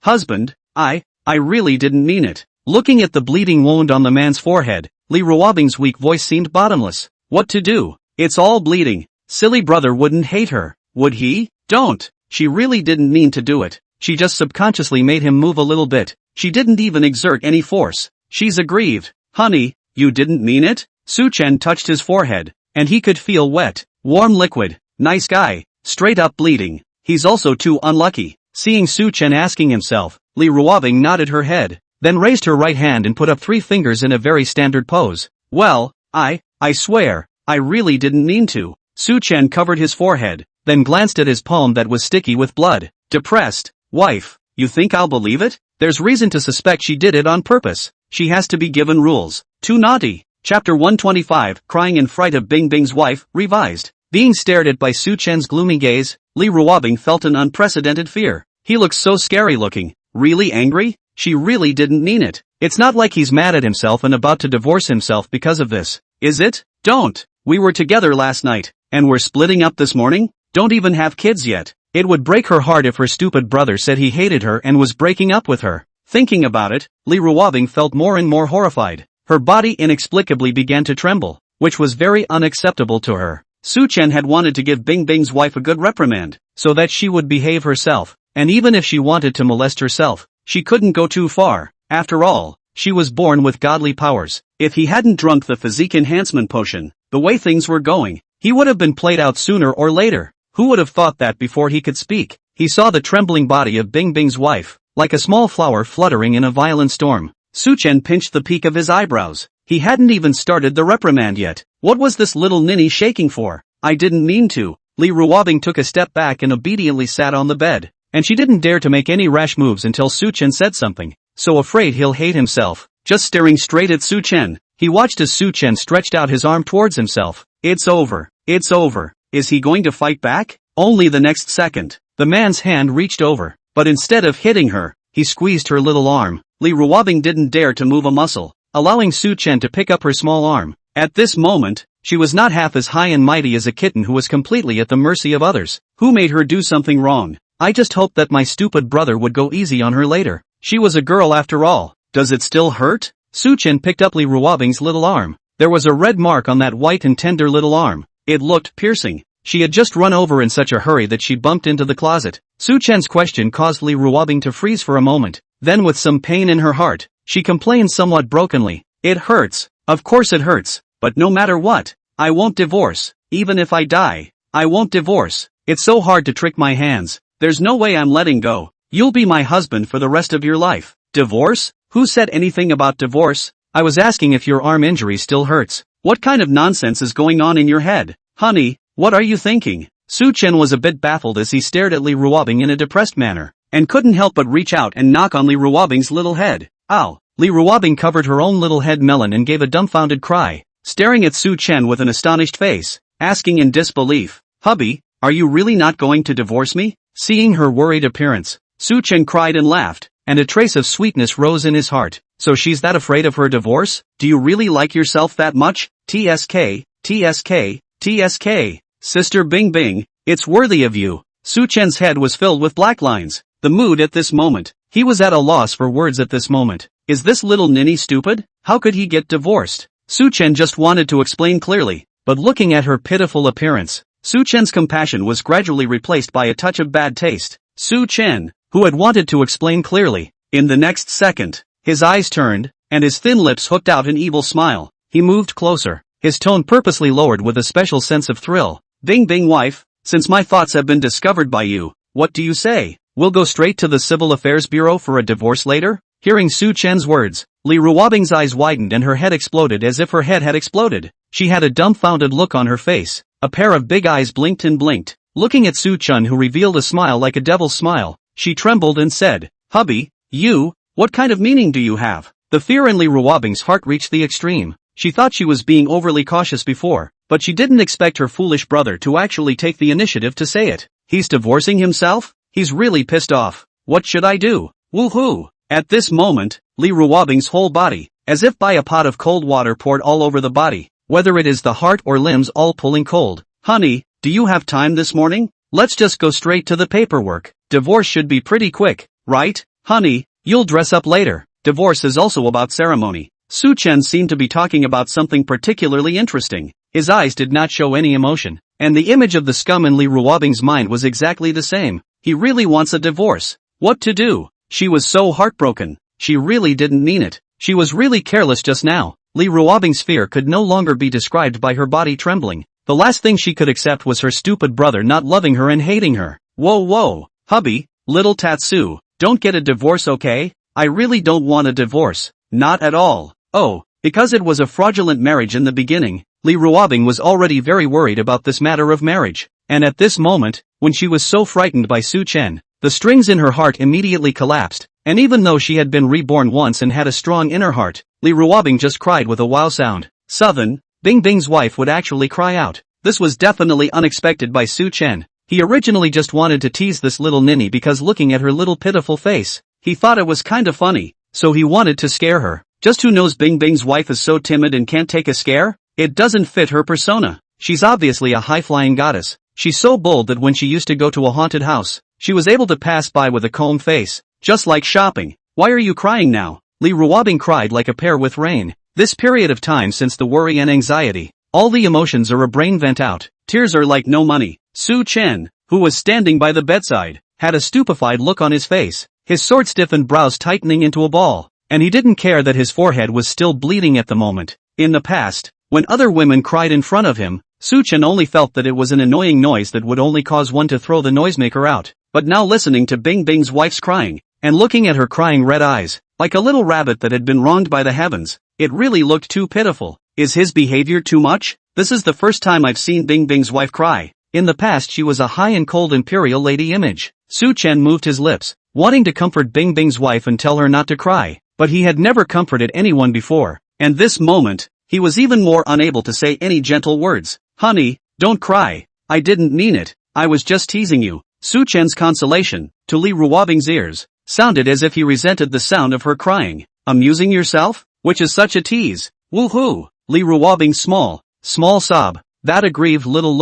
S1: husband, I really didn't mean it. Looking at the bleeding wound on the man's forehead, Li Ruobing's weak voice seemed bottomless. What to do? It's all bleeding. Silly brother wouldn't hate her, would he? Don't. She really didn't mean to do it. She just subconsciously made him move a little bit. She didn't even exert any force. She's aggrieved. Honey, you didn't mean it? Su-chen touched his forehead, and he could feel wet, warm liquid. Nice guy. Straight up bleeding. He's also too unlucky. Seeing Su-chen asking himself, Li Ruobing nodded her head, then raised her right hand and put up 3 fingers in a very standard pose. Well, I swear, I really didn't mean to. Su-chen covered his forehead, then glanced at his palm that was sticky with blood. Depressed. Wife, you think I'll believe it? There's reason to suspect she did it on purpose. She has to be given rules. Too naughty. Chapter 125, Crying in Fright of Bing Bing's Wife, revised. Being stared at by Su-chen's gloomy gaze, Li Ruobing felt an unprecedented fear. He looks so scary looking. Really angry? She really didn't mean it. It's not like he's mad at himself and about to divorce himself because of this, is it? Don't. We were together last night, and we're splitting up this morning? Don't even have kids yet. It would break her heart if her stupid brother said he hated her and was breaking up with her. Thinking about it, Li Ruobing felt more and more horrified. Her body inexplicably began to tremble, which was very unacceptable to her. Su-chen had wanted to give Bing Bing's wife a good reprimand, so that she would behave herself, and even if she wanted to molest herself, she couldn't go too far. After all, she was born with godly powers. If he hadn't drunk the physique enhancement potion, the way things were going, he would have been played out sooner or later. Who would have thought that before he could speak? He saw the trembling body of Bing Bing's wife, like a small flower fluttering in a violent storm. Su-chen pinched the peak of his eyebrows. He hadn't even started the reprimand yet. What was this little ninny shaking for? I didn't mean to. Li Ruobing took a step back and obediently sat on the bed, and she didn't dare to make any rash moves until Su-chen said something. So afraid he'll hate himself. Just staring straight at Su-chen, he watched as Su-chen stretched out his arm towards himself. It's over. It's over. Is he going to fight back? Only the next second, the man's hand reached over, but instead of hitting her, he squeezed her little arm. Li Ruobing didn't dare to move a muscle, allowing Su-chen to pick up her small arm. At this moment, she was not half as high and mighty as a kitten who was completely at the mercy of others. Who made her do something wrong? I just hoped that my stupid brother would go easy on her later. She was a girl after all. Does it still hurt? Su-chen picked up Li Ruobing's little arm. There was a red mark on that white and tender little arm. It looked piercing. She had just run over in such a hurry that she bumped into the closet. Su Chen's question caused Li Ruobing to freeze for a moment. Then with some pain in her heart, she complained somewhat brokenly. It hurts. Of course it hurts. But no matter what, I won't divorce. Even if I die, I won't divorce. It's so hard to trick my hands. There's no way I'm letting go. You'll be my husband for the rest of your life. Divorce? Who said anything about divorce? I was asking if your arm injury still hurts. What kind of nonsense is going on in your head? Honey, what are you thinking? Su Chen was a bit baffled as he stared at Li Ruobing in a depressed manner, and couldn't help but reach out and knock on Li Ruobing's little head. Ow! Li Ruobing covered her own little head melon and gave a dumbfounded cry, staring at Su Chen with an astonished face, asking in disbelief, Hubby, are you really not going to divorce me? Seeing her worried appearance, Su Chen cried and laughed, and a trace of sweetness rose in his heart. So she's that afraid of her divorce? Do you really like yourself that much? TSK, TSK, TSK. Sister Bing Bing, it's worthy of you. Su Chen's head was filled with black lines. The mood at this moment. He was at a loss for words at this moment. Is this little ninny stupid? How could he get divorced? Su Chen just wanted to explain clearly, but looking at her pitiful appearance, Su Chen's compassion was gradually replaced by a touch of bad taste. Su Chen, who had wanted to explain clearly, in the next second, his eyes turned, and his thin lips hooked out an evil smile. He moved closer, his tone purposely lowered with a special sense of thrill. Bing Bing wife, since my thoughts have been discovered by you, what do you say? We'll go straight to the Civil Affairs Bureau for a divorce later? Hearing Su Chen's words, Li Ruobing's eyes widened and her head exploded as if her head had exploded. She had a dumbfounded look on her face. A pair of big eyes blinked and blinked. Looking at Su Chen, who revealed a smile like a devil's smile, she trembled and said, Hubby, you, what kind of meaning do you have? The fear in Li Ruobing's heart reached the extreme. She thought she was being overly cautious before, but she didn't expect her foolish brother to actually take the initiative to say it. He's divorcing himself? He's really pissed off. What should I do? Woohoo! At this moment, Li Ruobing's whole body, as if by a pot of cold water poured all over the body, whether it is the heart or limbs all pulling cold. Honey, do you have time this morning? Let's just go straight to the paperwork. Divorce should be pretty quick, right? Honey, you'll dress up later. Divorce is also about ceremony. Su Chen seemed to be talking about something particularly interesting. His eyes did not show any emotion, and the image of the scum in Li Ruobing's mind was exactly the same. He really wants a divorce. What to do? She was so heartbroken. She really didn't mean it. She was really careless just now. Li Ruobing's fear could no longer be described by her body trembling. The last thing she could accept was her stupid brother not loving her and hating her. Whoa, hubby, little Tatsu, don't get a divorce, okay? I really don't want a divorce. Not at all. Oh, because it was a fraudulent marriage in the beginning, Li Ruobing was already very worried about this matter of marriage. And at this moment, when she was so frightened by Su Chen, the strings in her heart immediately collapsed, and even though she had been reborn once and had a strong inner heart, Li Ruobing just cried with a wow sound. Southern, Bing Bing's wife would actually cry out. This was definitely unexpected by Su Chen. He originally just wanted to tease this little ninny because looking at her little pitiful face, he thought it was kinda funny, so he wanted to scare her. Just who knows Bing Bing's wife is so timid and can't take a scare? It doesn't fit her persona. She's obviously a high-flying goddess. She's so bold that when she used to go to a haunted house, she was able to pass by with a calm face, just like shopping. Why are you crying now? Li Ruobing cried like a pear with rain. This period of time since the worry and anxiety, all the emotions are a brain vent out. Tears are like no money. Su Chen, who was standing by the bedside, had a stupefied look on his face, his sword-stiffened brows tightening into a ball, and he didn't care that his forehead was still bleeding at the moment. In the past, when other women cried in front of him, Su Chen only felt that it was an annoying noise that would only cause one to throw the noisemaker out. But now listening to Bing Bing's wife's crying, and looking at her crying red eyes, like a little rabbit that had been wronged by the heavens, it really looked too pitiful. Is his behavior too much? This is the first time I've seen Bing Bing's wife cry. In the past she was a high and cold imperial lady image. Su Chen moved his lips, wanting to comfort Bing Bing's wife and tell her not to cry, but he had never comforted anyone before, and this moment, he was even more unable to say any gentle words. Honey, don't cry. I didn't mean it. I was just teasing you. Su Chen's consolation, to Li Ruobing's ears, sounded as if he resented the sound of her crying. Amusing yourself? Which is such a tease. Woohoo! Li Ruobing's small sob, that aggrieved little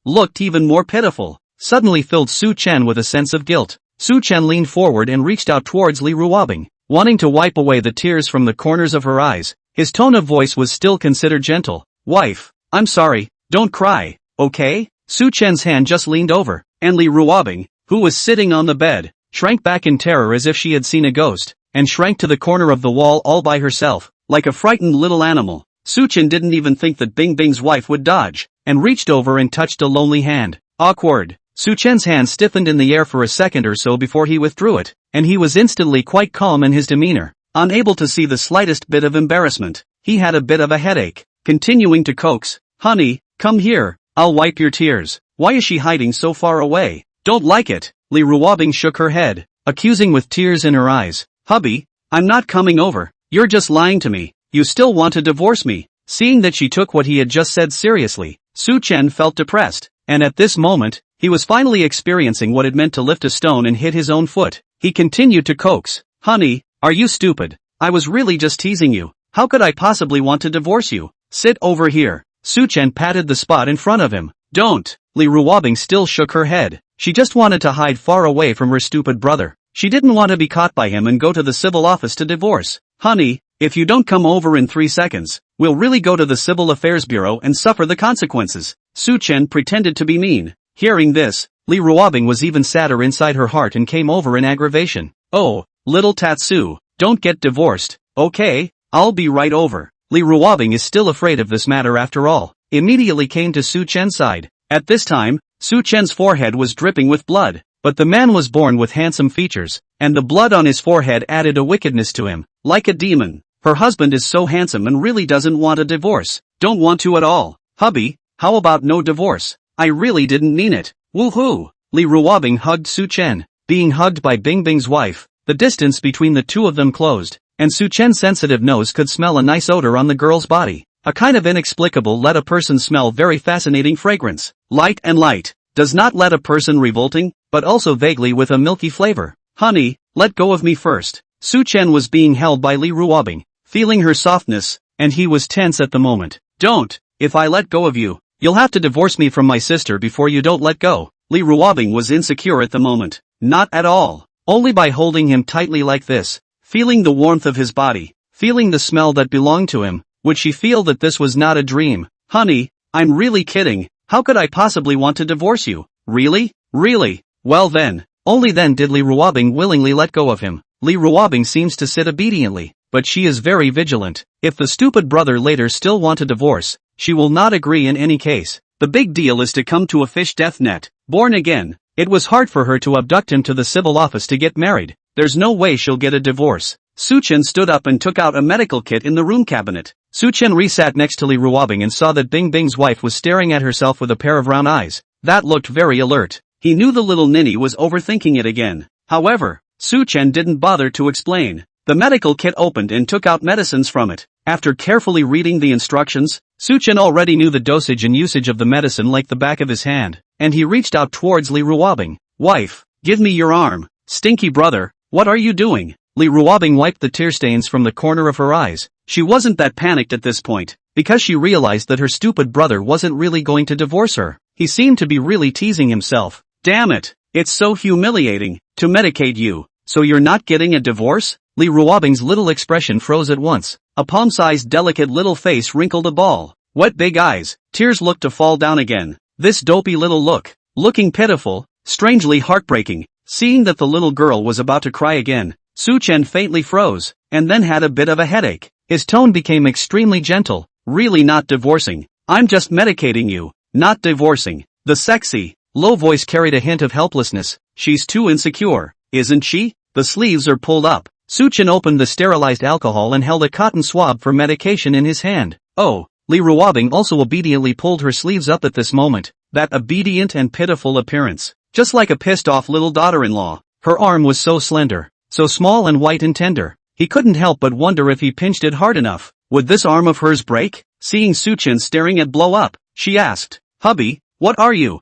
S1: looked even more pitiful, suddenly filled Su Chen with a sense of guilt. Su Chen leaned forward and reached out towards Li Ruobing, wanting to wipe away the tears from the corners of her eyes. His tone of voice was still considered gentle. Wife, I'm sorry, don't cry, okay? Su Chen's hand just leaned over, and Li Ruobing, who was sitting on the bed, shrank back in terror as if she had seen a ghost, and shrank to the corner of the wall all by herself, like a frightened little animal. Su Chen didn't even think that Bing Bing's wife would dodge, and reached over and touched a lonely hand. Awkward. Su Chen's hand stiffened in the air for a second or so before he withdrew it, and he was instantly quite calm in his demeanor, unable to see the slightest bit of embarrassment. He had a bit of a headache, continuing to coax, "Honey, come here, I'll wipe your tears. Why is she hiding so far away? Don't like it." Li Ruobing shook her head, accusing with tears in her eyes. "Hubby, I'm not coming over. You're just lying to me. You still want to divorce me." Seeing that she took what he had just said seriously, Su Chen felt depressed, and at this moment, he was finally experiencing what it meant to lift a stone and hit his own foot. He continued to coax, "Honey, are you stupid? I was really just teasing you. How could I possibly want to divorce you? Sit over here." Su Chen patted the spot in front of him. "Don't." Li Ruobing still shook her head. She just wanted to hide far away from her stupid brother. She didn't want to be caught by him and go to the civil office to divorce. "Honey, if you don't come over in 3 seconds, we'll really go to the Civil Affairs Bureau and suffer the consequences." Su Chen pretended to be mean. Hearing this, Li Ruobing was even sadder inside her heart and came over in aggravation. "Oh, little Tatsu, don't get divorced, okay? I'll be right over." Li Ruobing is still afraid of this matter after all. Immediately came to Su Chen's side. At this time, Su Chen's forehead was dripping with blood, but the man was born with handsome features, and the blood on his forehead added a wickedness to him, like a demon. Her husband is so handsome and really doesn't want a divorce. "Don't want to at all. Hubby, how about no divorce? I really didn't mean it. Woohoo!" Li Ruobing hugged Su Chen. Being hugged by Bing Bing's wife, the distance between the two of them closed, and Su Chen's sensitive nose could smell a nice odor on the girl's body. A kind of inexplicable let a person smell very fascinating fragrance. Light and light. Does not let a person revolting, but also vaguely with a milky flavor. "Honey, let go of me first." Su Chen was being held by Li Ruobing, feeling her softness, and he was tense at the moment. "Don't. If I let go of you, you'll have to divorce me from my sister before you don't let go." Li Ruobing was insecure at the moment. Not at all. Only by holding him tightly like this, feeling the warmth of his body, feeling the smell that belonged to him, would she feel that this was not a dream. "Honey, I'm really kidding. How could I possibly want to divorce you? Really? Really? Well then." Only then did Li Ruobing willingly let go of him. Li Ruobing seems to sit obediently, but she is very vigilant. If the stupid brother later still want a divorce, she will not agree in any case. The big deal is to come to a fish death net. Born again, it was hard for her to abduct him to the civil office to get married. There's no way she'll get a divorce. Su Chen stood up and took out a medical kit in the room cabinet. Su Chen resat next to Li Ruobing and saw that Bing Bing's wife was staring at herself with a pair of round eyes that looked very alert. He knew the little ninny was overthinking it again. However, Su Chen didn't bother to explain. The medical kit opened and took out medicines from it. After carefully reading the instructions, Su Chen already knew the dosage and usage of the medicine like the back of his hand, and he reached out towards Li Ruobing. "Wife, give me your arm. Stinky brother, what are you doing?" Li Ruobing wiped the tear stains from the corner of her eyes. She wasn't that panicked at this point, because she realized that her stupid brother wasn't really going to divorce her. He seemed to be really teasing himself. "Damn it, it's so humiliating, to medicate you. So you're not getting a divorce?" Li Ruobing's little expression froze at once. A palm-sized delicate little face wrinkled a ball. Wet big eyes, tears looked to fall down again. This dopey little look, looking pitiful, strangely heartbreaking. Seeing that the little girl was about to cry again, Su Chen faintly froze, and then had a bit of a headache. His tone became extremely gentle. "Really not divorcing. I'm just medicating you, not divorcing." The sexy, low voice carried a hint of helplessness. "She's too insecure, isn't she?" The sleeves are pulled up. Su Chen opened the sterilized alcohol and held a cotton swab for medication in his hand. "Oh." Li Ruobing also obediently pulled her sleeves up at this moment. That obedient and pitiful appearance. Just like a pissed-off little daughter-in-law. Her arm was so slender, so small and white and tender. He couldn't help but wonder if he pinched it hard enough, would this arm of hers break? Seeing Su Chen staring at blow up, she asked, "Hubby, what are you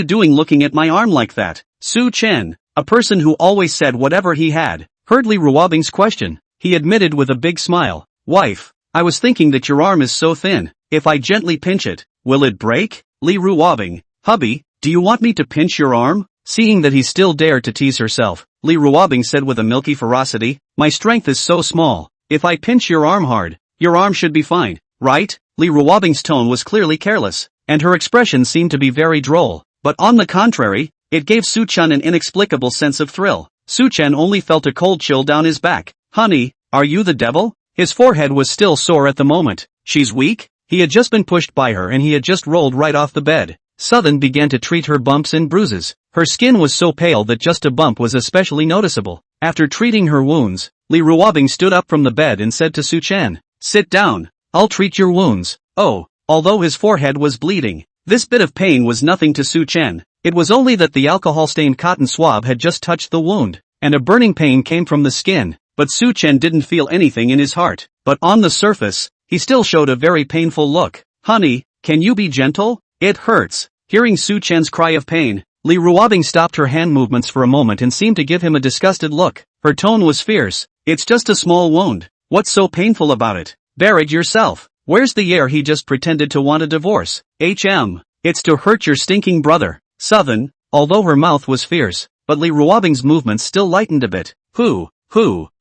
S1: doing looking at my arm like that?" Su Chen, a person who always said whatever he had, heard Li Ruobing's question. He admitted with a big smile, "Wife, I was thinking that your arm is so thin, if I gently pinch it, will it break?" Li Ruobing, "Hubby, do you want me to pinch your arm?" Seeing that he still dared to tease herself, Li Ruobing said with a milky ferocity, "My strength is so small, if I pinch your arm hard, your arm should be fine, right?" Li Ruobing's tone was clearly careless. and her expression seemed to be very droll. But on the contrary, it gave Suchan an inexplicable sense of thrill. Suchan only felt a cold chill down his back. Honey, are you the devil? His forehead was still sore at the moment. She's weak? He had just been pushed by her and he had just rolled right off the bed. Southern began to treat her bumps and bruises. Her skin was so pale that just a bump was especially noticeable. After treating her wounds, Li Ruobing stood up from the bed and said to Suchan, "Sit down. I'll treat your wounds." Oh, although his forehead was bleeding, this bit of pain was nothing to Suchan. It was only that the alcohol-stained cotton swab had just touched the wound, and a burning pain came from the skin, but Suchan didn't feel anything in his heart. But on the surface, he still showed a very painful look. "Honey, can you be gentle? It hurts." Hearing Suchan's cry of pain, Li Ruobing stopped her hand movements for a moment and seemed to give him a disgusted look. Her tone was fierce. "It's just a small wound. What's so painful about it? Bear it yourself. Where's the year he just pretended to want a divorce? It's to hurt your stinking brother." Southern, although her mouth was fierce, but Li Ruobing's movements still lightened a bit. Who?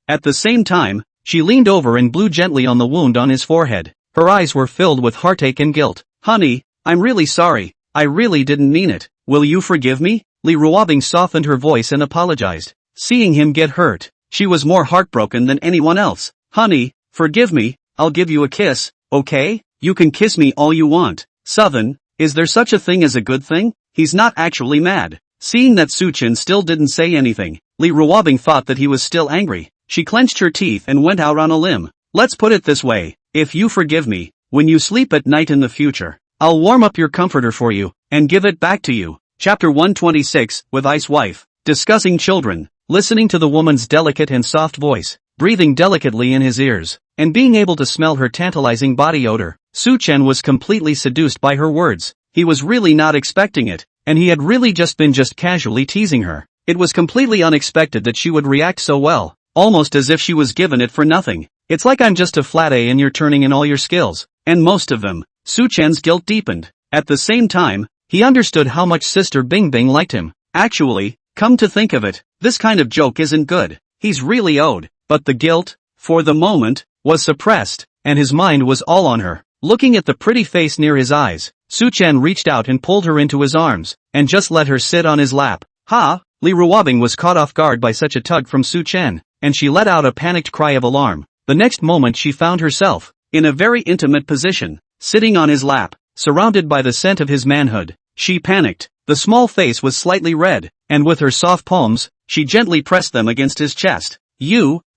S1: At the same time, she leaned over and blew gently on the wound on his forehead. Her eyes were filled with heartache and guilt. "Honey, I'm really sorry. I really didn't mean it. Will you forgive me?" Li Ruobing softened her voice and apologized. Seeing him get hurt, she was more heartbroken than anyone else. "Honey, forgive me. I'll give you a kiss, okay? You can kiss me all you want." Southern, is there such a thing as a good thing? He's not actually mad. Seeing that Suchan still didn't say anything, Li Ruobing thought that he was still angry. She clenched her teeth and went out on a limb. "Let's put it this way. If you forgive me, when you sleep at night in the future, I'll warm up your comforter for you, and give it back to you." Chapter 126, with Ice Wife. Discussing children, listening to the woman's delicate and soft voice, breathing delicately in his ears, and being able to smell her tantalizing body odor, Suchan was completely seduced by her words. He was really not expecting it, and he had really just been casually teasing her. It was completely unexpected that she would react so well, almost as if she was given it for nothing. "It's like I'm just a flat A and you're turning in all your skills, and most of them." Suchan's guilt deepened. At the same time, he understood how much Sister Bing Bing liked him. Actually, come to think of it, this kind of joke isn't good. He's really owed. But the guilt, for the moment, was suppressed, and his mind was all on her. Looking at the pretty face near his eyes, Suchan reached out and pulled her into his arms, and just let her sit on his lap. "Ha!" Li Ruobing was caught off guard by such a tug from Suchan, and she let out a panicked cry of alarm. The next moment she found herself, in a very intimate position, sitting on his lap, surrounded by the scent of his manhood. She panicked. The small face was slightly red, and with her soft palms, she gently pressed them against his chest.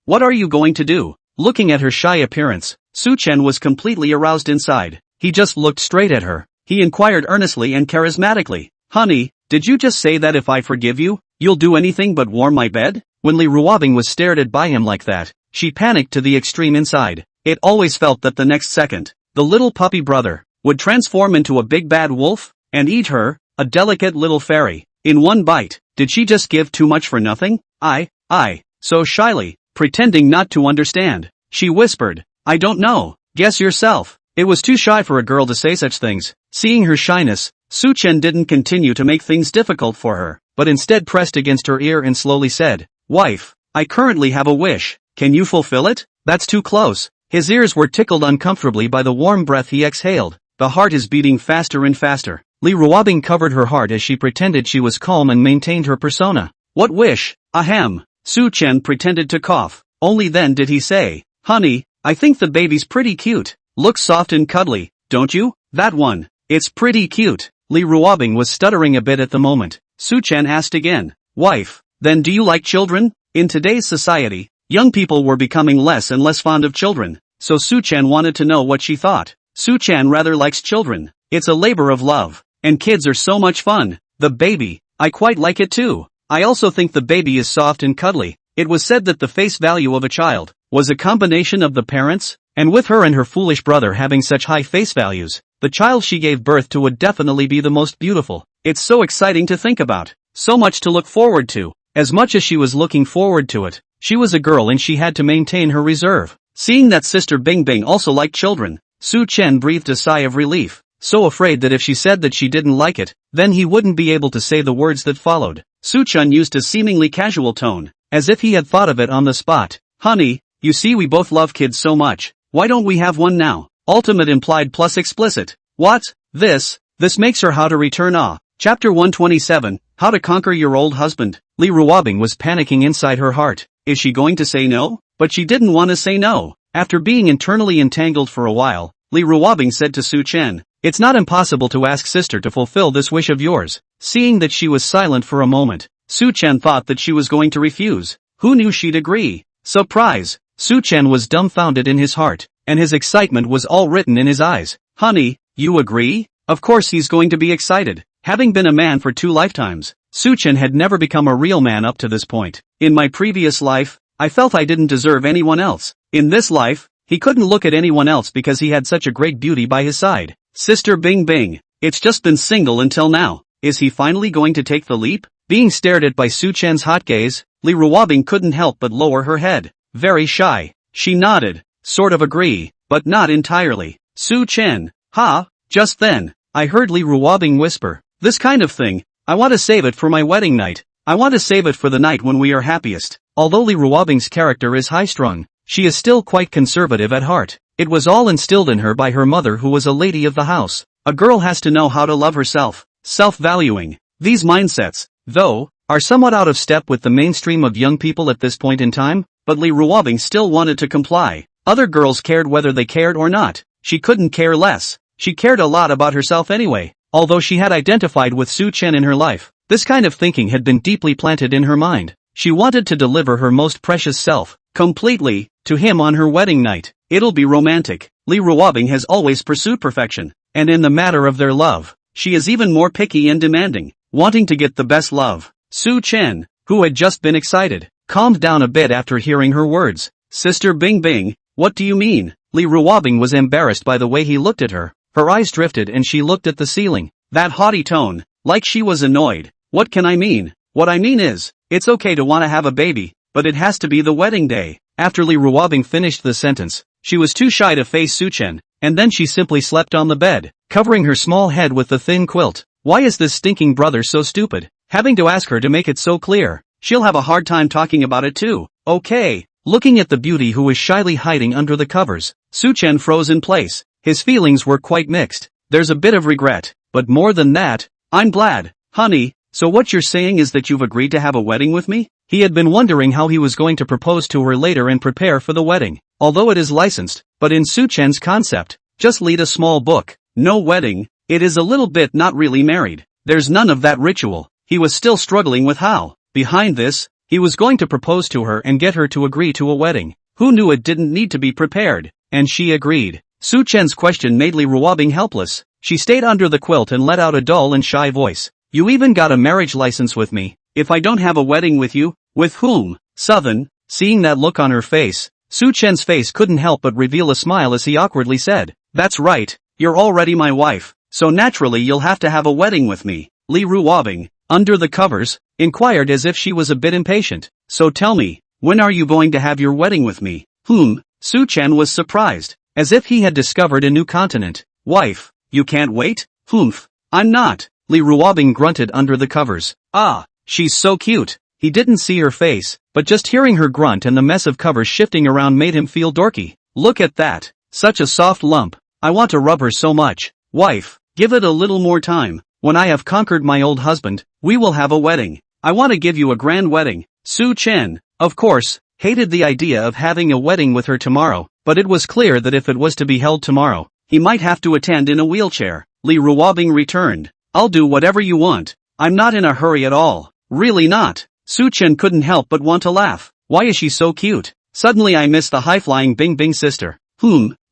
S1: What are you going to do?" Looking at her shy appearance, Suchan was completely aroused inside. He just looked straight at her. He inquired earnestly and charismatically, "Honey, did you just say that if I forgive you, you'll do anything but warm my bed?" When Li Ruobing was stared at by him like that, she panicked to the extreme inside. It always felt that the next second, the little puppy brother would transform into a big bad wolf and eat her, a delicate little fairy, in one bite. Did she just give too much for nothing? So shyly, pretending not to understand, she whispered, "I don't know. Guess yourself." It was too shy for a girl to say such things. Seeing her shyness, Suchan didn't continue to make things difficult for her, but instead pressed against her ear and slowly said, "Wife, I currently have a wish. Can you fulfill it?" "That's too close." His ears were tickled uncomfortably by the warm breath he exhaled. The heart is beating faster and faster. Li Ruobing covered her heart as she pretended she was calm and maintained her persona. "What wish?" "Ahem." Suchan pretended to cough. Only then did he say, "Honey, I think the baby's pretty cute. Looks soft and cuddly, don't you?" "That one. It's pretty cute." Li Ruobing was stuttering a bit at the moment. Suchan asked again, "Wife, then do you like children?" In today's society, young people were becoming less and less fond of children, so Suchan wanted to know what she thought. Suchan rather likes children. It's a labor of love, and kids are so much fun. The baby, I quite like it too. I also think the baby is soft and cuddly. It was said that the face value of a child was a combination of the parents, and with her and her foolish brother having such high face values, the child she gave birth to would definitely be the most beautiful. It's so exciting to think about, so much to look forward to. As much as she was looking forward to it, she was a girl and she had to maintain her reserve. Seeing that Sister Bing Bing also liked children, Suchan breathed a sigh of relief, so afraid that if she said that she didn't like it, then he wouldn't be able to say the words that followed. Suchan used a seemingly casual tone, as if he had thought of it on the spot. "Honey, you see we both love kids so much. Why don't we have one now?" Ultimate implied plus explicit. What? This This makes her how to return Chapter 127, How to Conquer Your Old Husband. Li Ruobing was panicking inside her heart. Is she going to say no? But she didn't want to say no. After being internally entangled for a while, Li Ruobing said to Su Chen, "It's not impossible to ask sister to fulfill this wish of yours." Seeing that she was silent for a moment, Su Chen thought that she was going to refuse. Who knew she'd agree? Surprise! Su Chen was dumbfounded in his heart, and his excitement was all written in his eyes. "Honey, you agree?" Of course he's going to be excited. Having been a man for 2 lifetimes, Su Chen had never become a real man up to this point. In my previous life, I felt I didn't deserve anyone else. In this life, he couldn't look at anyone else because he had such a great beauty by his side. Sister Bing Bing. It's just been single until now. Is he finally going to take the leap? Being stared at by Su Chen's hot gaze, Li Ruobing couldn't help but lower her head. Very shy. She nodded. Sort of agree, but not entirely. Su Chen. Just then, I heard Li Ruobing whisper, "This kind of thing, I want to save it for my wedding night. I want to save it for the night when we are happiest." Although Li Ruobing's character is high-strung, she is still quite conservative at heart. It was all instilled in her by her mother, who was a lady of the house. A girl has to know how to love herself. Self-valuing. These mindsets, though, are somewhat out of step with the mainstream of young people at this point in time, but Li Ruobing still wanted to comply. Other girls cared whether they cared or not. She couldn't care less. She cared a lot about herself anyway. Although she had identified with Su Chen in her life, this kind of thinking had been deeply planted in her mind. She wanted to deliver her most precious self, completely, to him on her wedding night. It'll be romantic. Li Ruobing has always pursued perfection, and in the matter of their love, she is even more picky and demanding, wanting to get the best love. Su Chen, who had just been excited, calmed down a bit after hearing her words. "Sister Bing Bing, what do you mean?" Li Ruobing was embarrassed by the way he looked at her. Her eyes drifted and she looked at the ceiling. That haughty tone, like she was annoyed. "What can I mean? What I mean is, it's okay to want to have a baby, but it has to be the wedding day." After Li Ruobing finished the sentence, she was too shy to face Su Chen, and then she simply slept on the bed, covering her small head with the thin quilt. Why is this stinking brother so stupid? Having to ask her to make it so clear. She'll have a hard time talking about it too. Okay. Looking at the beauty who was shyly hiding under the covers, Su Chen froze in place. His feelings were quite mixed. There's a bit of regret, but more than that, I'm glad. "Honey, so what you're saying is that you've agreed to have a wedding with me?" He had been wondering how he was going to propose to her later and prepare for the wedding. Although it is licensed, but in Su Chen's concept, just lead a small book. No wedding, it is a little bit not really married. There's none of that ritual. He was still struggling with how, behind this, he was going to propose to her and get her to agree to a wedding. Who knew it didn't need to be prepared? And she agreed. Su Chen's question made Li Ruobing helpless. She stayed under the quilt and let out a dull and shy voice. "You even got a marriage license with me. If I don't have a wedding with you, with whom?" Southern. Seeing that look on her face, Su Chen's face couldn't help but reveal a smile as he awkwardly said, "That's right, you're already my wife, so naturally you'll have to have a wedding with me." Li Ruobing, under the covers, inquired as if she was a bit impatient. "So tell me, when are you going to have your wedding with me?" Su Chen was surprised, as if he had discovered a new continent. "Wife, you can't wait?" "I'm not." Li Ruobing grunted under the covers. She's so cute." He didn't see her face, but just hearing her grunt and the mess of covers shifting around made him feel dorky. "Look at that. Such a soft lump. I want to rub her so much." "Wife, give it a little more time. When I have conquered my old husband, we will have a wedding. I want to give you a grand wedding." Su Chen, of course, hated the idea of having a wedding with her tomorrow, but it was clear that if it was to be held tomorrow, he might have to attend in a wheelchair. Li Ruobing returned. "I'll do whatever you want. I'm not in a hurry at all." "Really not?" Su Chen couldn't help but want to laugh. Why is she so cute? Suddenly I miss the high-flying Bing Bing sister.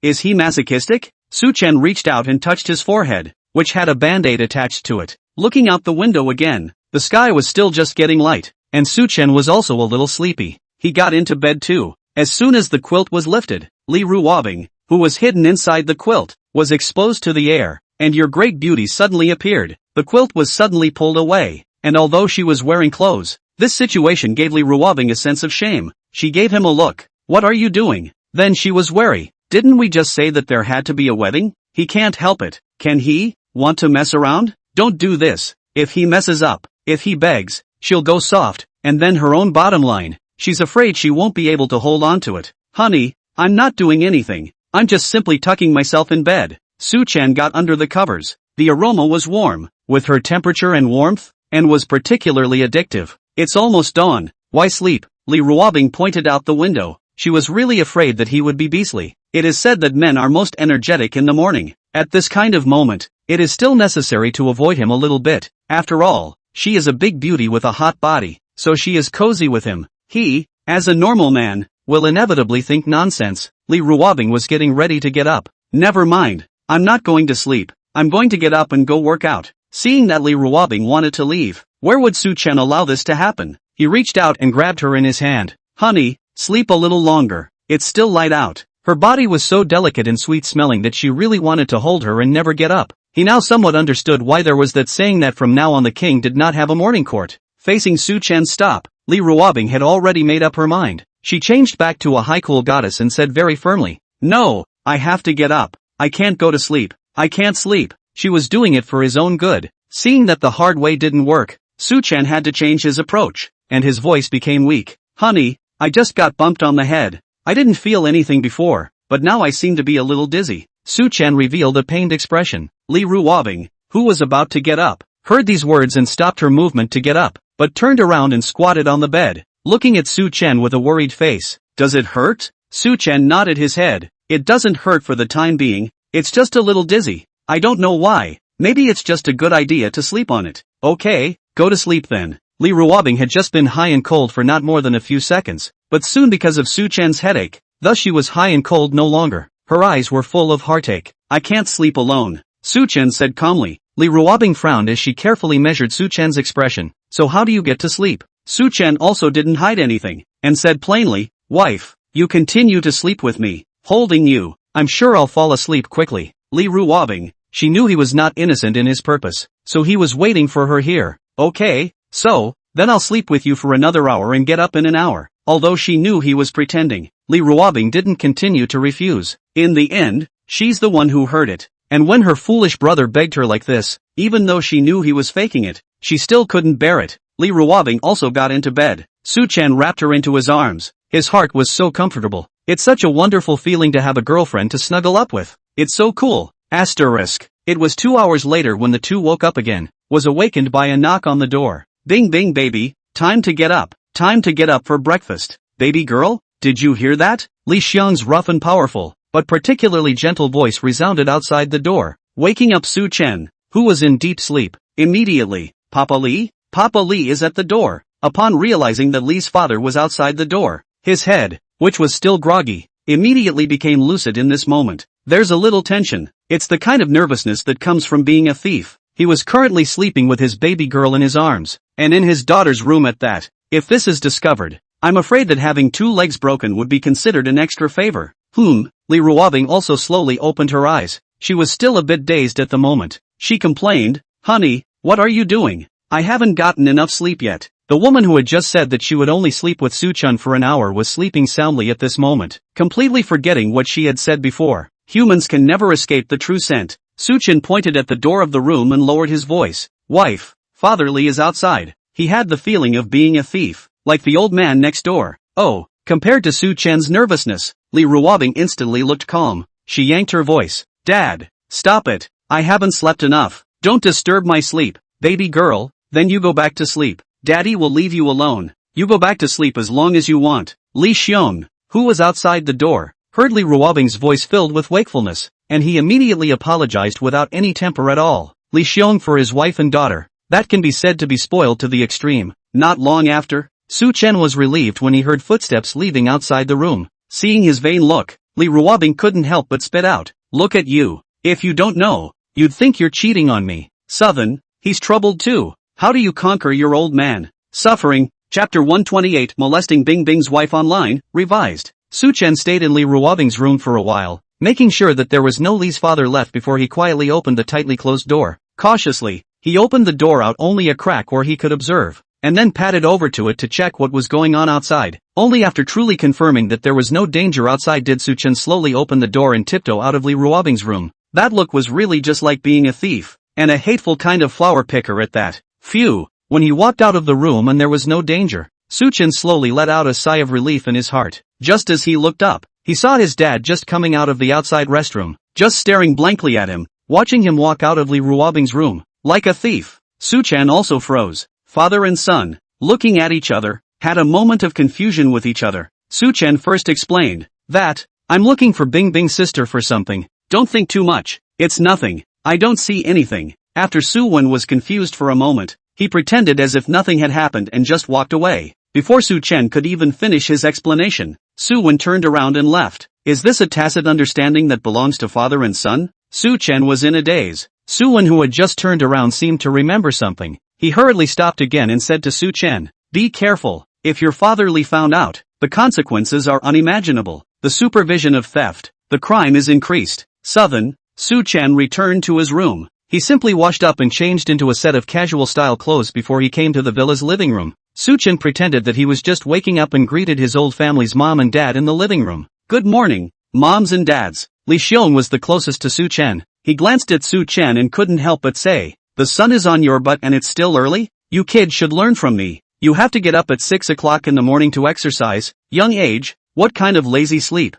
S1: Is he masochistic? Su Chen reached out and touched his forehead, which had a band-aid attached to it. Looking out the window again, the sky was still just getting light, and Su Chen was also a little sleepy. He got into bed too. As soon as the quilt was lifted, Li Ruobing, who was hidden inside the quilt, was exposed to the air, and your great beauty suddenly appeared. The quilt was suddenly pulled away, and although she was wearing clothes, this situation gave Li Ruobing a sense of shame. She gave him a look. "What are you doing?" Then she was wary. "Didn't we just say that there had to be a wedding?" He can't help it. Can he? Want to mess around? Don't do this. If he messes up, if he begs, she'll go soft, and then her own bottom line, she's afraid she won't be able to hold on to it. "Honey, I'm not doing anything. I'm just simply tucking myself in bed." Su Chen got under the covers. The aroma was warm, with her temperature and warmth, and was particularly addictive. It's almost dawn. Why sleep? Li Ruobing pointed out the window. She was really afraid that he would be beastly. It is said that men are most energetic in the morning. At this kind of moment, it is still necessary to avoid him a little bit. After all, she is a big beauty with a hot body, so she is cozy with him. He, as a normal man, will inevitably think nonsense. Li Ruobing was getting ready to get up. Never mind. I'm not going to sleep. I'm going to get up and go work out. Seeing that Li Ruobing wanted to leave, where would Su Chen allow this to happen? He reached out and grabbed her in his hand. Honey, sleep a little longer. It's still light out. Her body was so delicate and sweet-smelling that she really wanted to hold her and never get up. He now somewhat understood why there was that saying that from now on the king did not have a morning court. Facing Su Chen's stop, Li Ruobing had already made up her mind. She changed back to a high-cool goddess and said very firmly, "No, I have to get up. I can't go to sleep. I can't sleep." She was doing it for his own good. Seeing that the hard way didn't work, Su Chen had to change his approach, and his voice became weak. Honey, I just got bumped on the head. I didn't feel anything before, but now I seem to be a little dizzy. Su Chen revealed a pained expression. Li Ruobing, who was about to get up, heard these words and stopped her movement to get up, but turned around and squatted on the bed, looking at Su Chen with a worried face. Does it hurt? Su Chen nodded his head. It doesn't hurt for the time being, it's just a little dizzy. I don't know why. Maybe it's just a good idea to sleep on it. Okay, go to sleep then. Li Ruobing had just been high and cold for not more than a few seconds, but soon because of Su Chen's headache, thus she was high and cold no longer. Her eyes were full of heartache. I can't sleep alone, Su Chen said calmly. Li Ruobing frowned as she carefully measured Su Chen's expression. So how do you get to sleep? Su Chen also didn't hide anything, and said plainly, wife, you continue to sleep with me, holding you. I'm sure I'll fall asleep quickly. Li Ruobing, she knew he was not innocent in his purpose, so he was waiting for her here. Okay, so, then I'll sleep with you for another hour and get up in an hour. Although she knew he was pretending, Li Ruobing didn't continue to refuse. In the end, she's the one who heard it. And when her foolish brother begged her like this, even though she knew he was faking it, she still couldn't bear it. Li Ruobing also got into bed. Su Chen wrapped her into his arms. His heart was so comfortable. It's such a wonderful feeling to have a girlfriend to snuggle up with. It's so cool. Asterisk. It was 2 hours later when the two woke up again, was awakened by a knock on the door. Bing bing baby, time to get up. Time to get up for breakfast. Baby girl, did you hear that? Li Xiang's rough and powerful, but particularly gentle voice resounded outside the door, waking up Su Chen, who was in deep sleep. Immediately, Papa Li? Papa Li is at the door. Upon realizing that Li's father was outside the door, his head, which was still groggy, immediately became lucid in this moment. There's a little tension. It's the kind of nervousness that comes from being a thief. He was currently sleeping with his baby girl in his arms, and in his daughter's room at that. If this is discovered, I'm afraid that having 2 legs broken would be considered an extra favor. Li Ruobing also slowly opened her eyes. She was still a bit dazed at the moment. She complained, honey, what are you doing? I haven't gotten enough sleep yet. The woman who had just said that she would only sleep with Su Chen for an hour was sleeping soundly at this moment, completely forgetting what she had said before. Humans can never escape the true scent. Su Chen pointed at the door of the room and lowered his voice. Wife, Father Li is outside. He had the feeling of being a thief, like the old man next door. Oh, compared to Su Chen's nervousness, Li Ruobing instantly looked calm. She yanked her voice. Dad, stop it. I haven't slept enough. Don't disturb my sleep. Baby girl, then you go back to sleep. Daddy will leave you alone. You go back to sleep as long as you want. Li Xiong, who was outside the door, heard Li Ruobing's voice filled with wakefulness, and he immediately apologized without any temper at all. Li Xiong for his wife and daughter, that can be said to be spoiled to the extreme. Not long after, Su Chen was relieved when he heard footsteps leaving outside the room. Seeing his vain look, Li Ruobing couldn't help but spit out. Look at you. If you don't know, you'd think you're cheating on me. Southern, he's troubled too. How do you conquer your old man? Suffering. Chapter 128 Molesting Bing Bing's Wife Online, Revised. Su Chen stayed in Li Ruobing's room for a while, making sure that there was no Li's father left before he quietly opened the tightly closed door. Cautiously, he opened the door out only a crack where he could observe, and then padded over to it to check what was going on outside. Only after truly confirming that there was no danger outside did Su Chen slowly open the door and tiptoe out of Li Ruobing's room. That look was really just like being a thief, and a hateful kind of flower picker at that. Phew, when he walked out of the room and there was no danger, Su Chen slowly let out a sigh of relief in his heart. Just as he looked up, he saw his dad just coming out of the outside restroom, just staring blankly at him. watching him walk out of Li Ruobing's room, like a thief. Su-chan also froze. Father and son, looking at each other, had a moment of confusion with each other. Su-chan first explained that, I'm looking for Bingbing's sister for something. Don't think too much. It's nothing. I don't see anything. After Su-wen was confused for a moment, he pretended as if nothing had happened and just walked away. Before Su-chen could even finish his explanation, Su-wen turned around and left. Is this a tacit understanding that belongs to father and son? Su-chen was in a daze. Su-wen, who had just turned around, seemed to remember something. He hurriedly stopped again and said to Su-chen, be careful. If your father Li found out, the consequences are unimaginable. The supervision of theft, the crime is increased. Su-chen returned to his room. He simply washed up and changed into a set of casual-style clothes before he came to the villa's living room. Su-chen pretended that he was just waking up and greeted his old family's mom and dad in the living room. Good morning, moms and dads. Li Xiong was the closest to Su-chen. He glanced at Su-chen and couldn't help but say, the sun is on your butt and it's still early? You kids should learn from me. You have to get up at 6 o'clock in the morning to exercise. Young age, what kind of lazy sleep?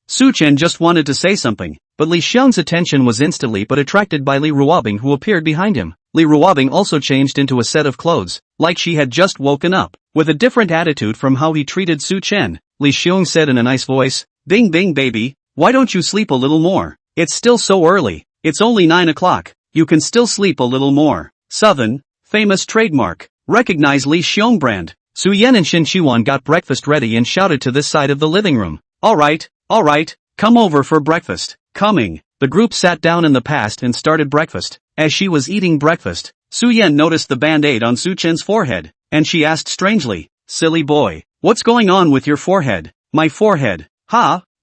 S1: Su-chen just wanted to say something, but Li Xiong's attention was instantly but attracted by Li Ruobing, who appeared behind him. Li Ruobing also changed into a set of clothes, like she had just woken up. With a different attitude from how he treated Su-chen, Li Xiong said in a nice voice, Bing Bing baby, why don't you sleep a little more? It's still so early. It's only 9 o'clock. You can still sleep a little more. Southern, famous trademark. Recognize Li Xiong brand. Su Yan and Shin Shiwan got breakfast ready and shouted to this side of the living room. Alright, come over for breakfast. Coming. The group sat down in the past and started breakfast. As she was eating breakfast, Su Yan noticed the band-aid on Su-chen's forehead, and she asked strangely, silly boy, what's going on with your forehead? My forehead.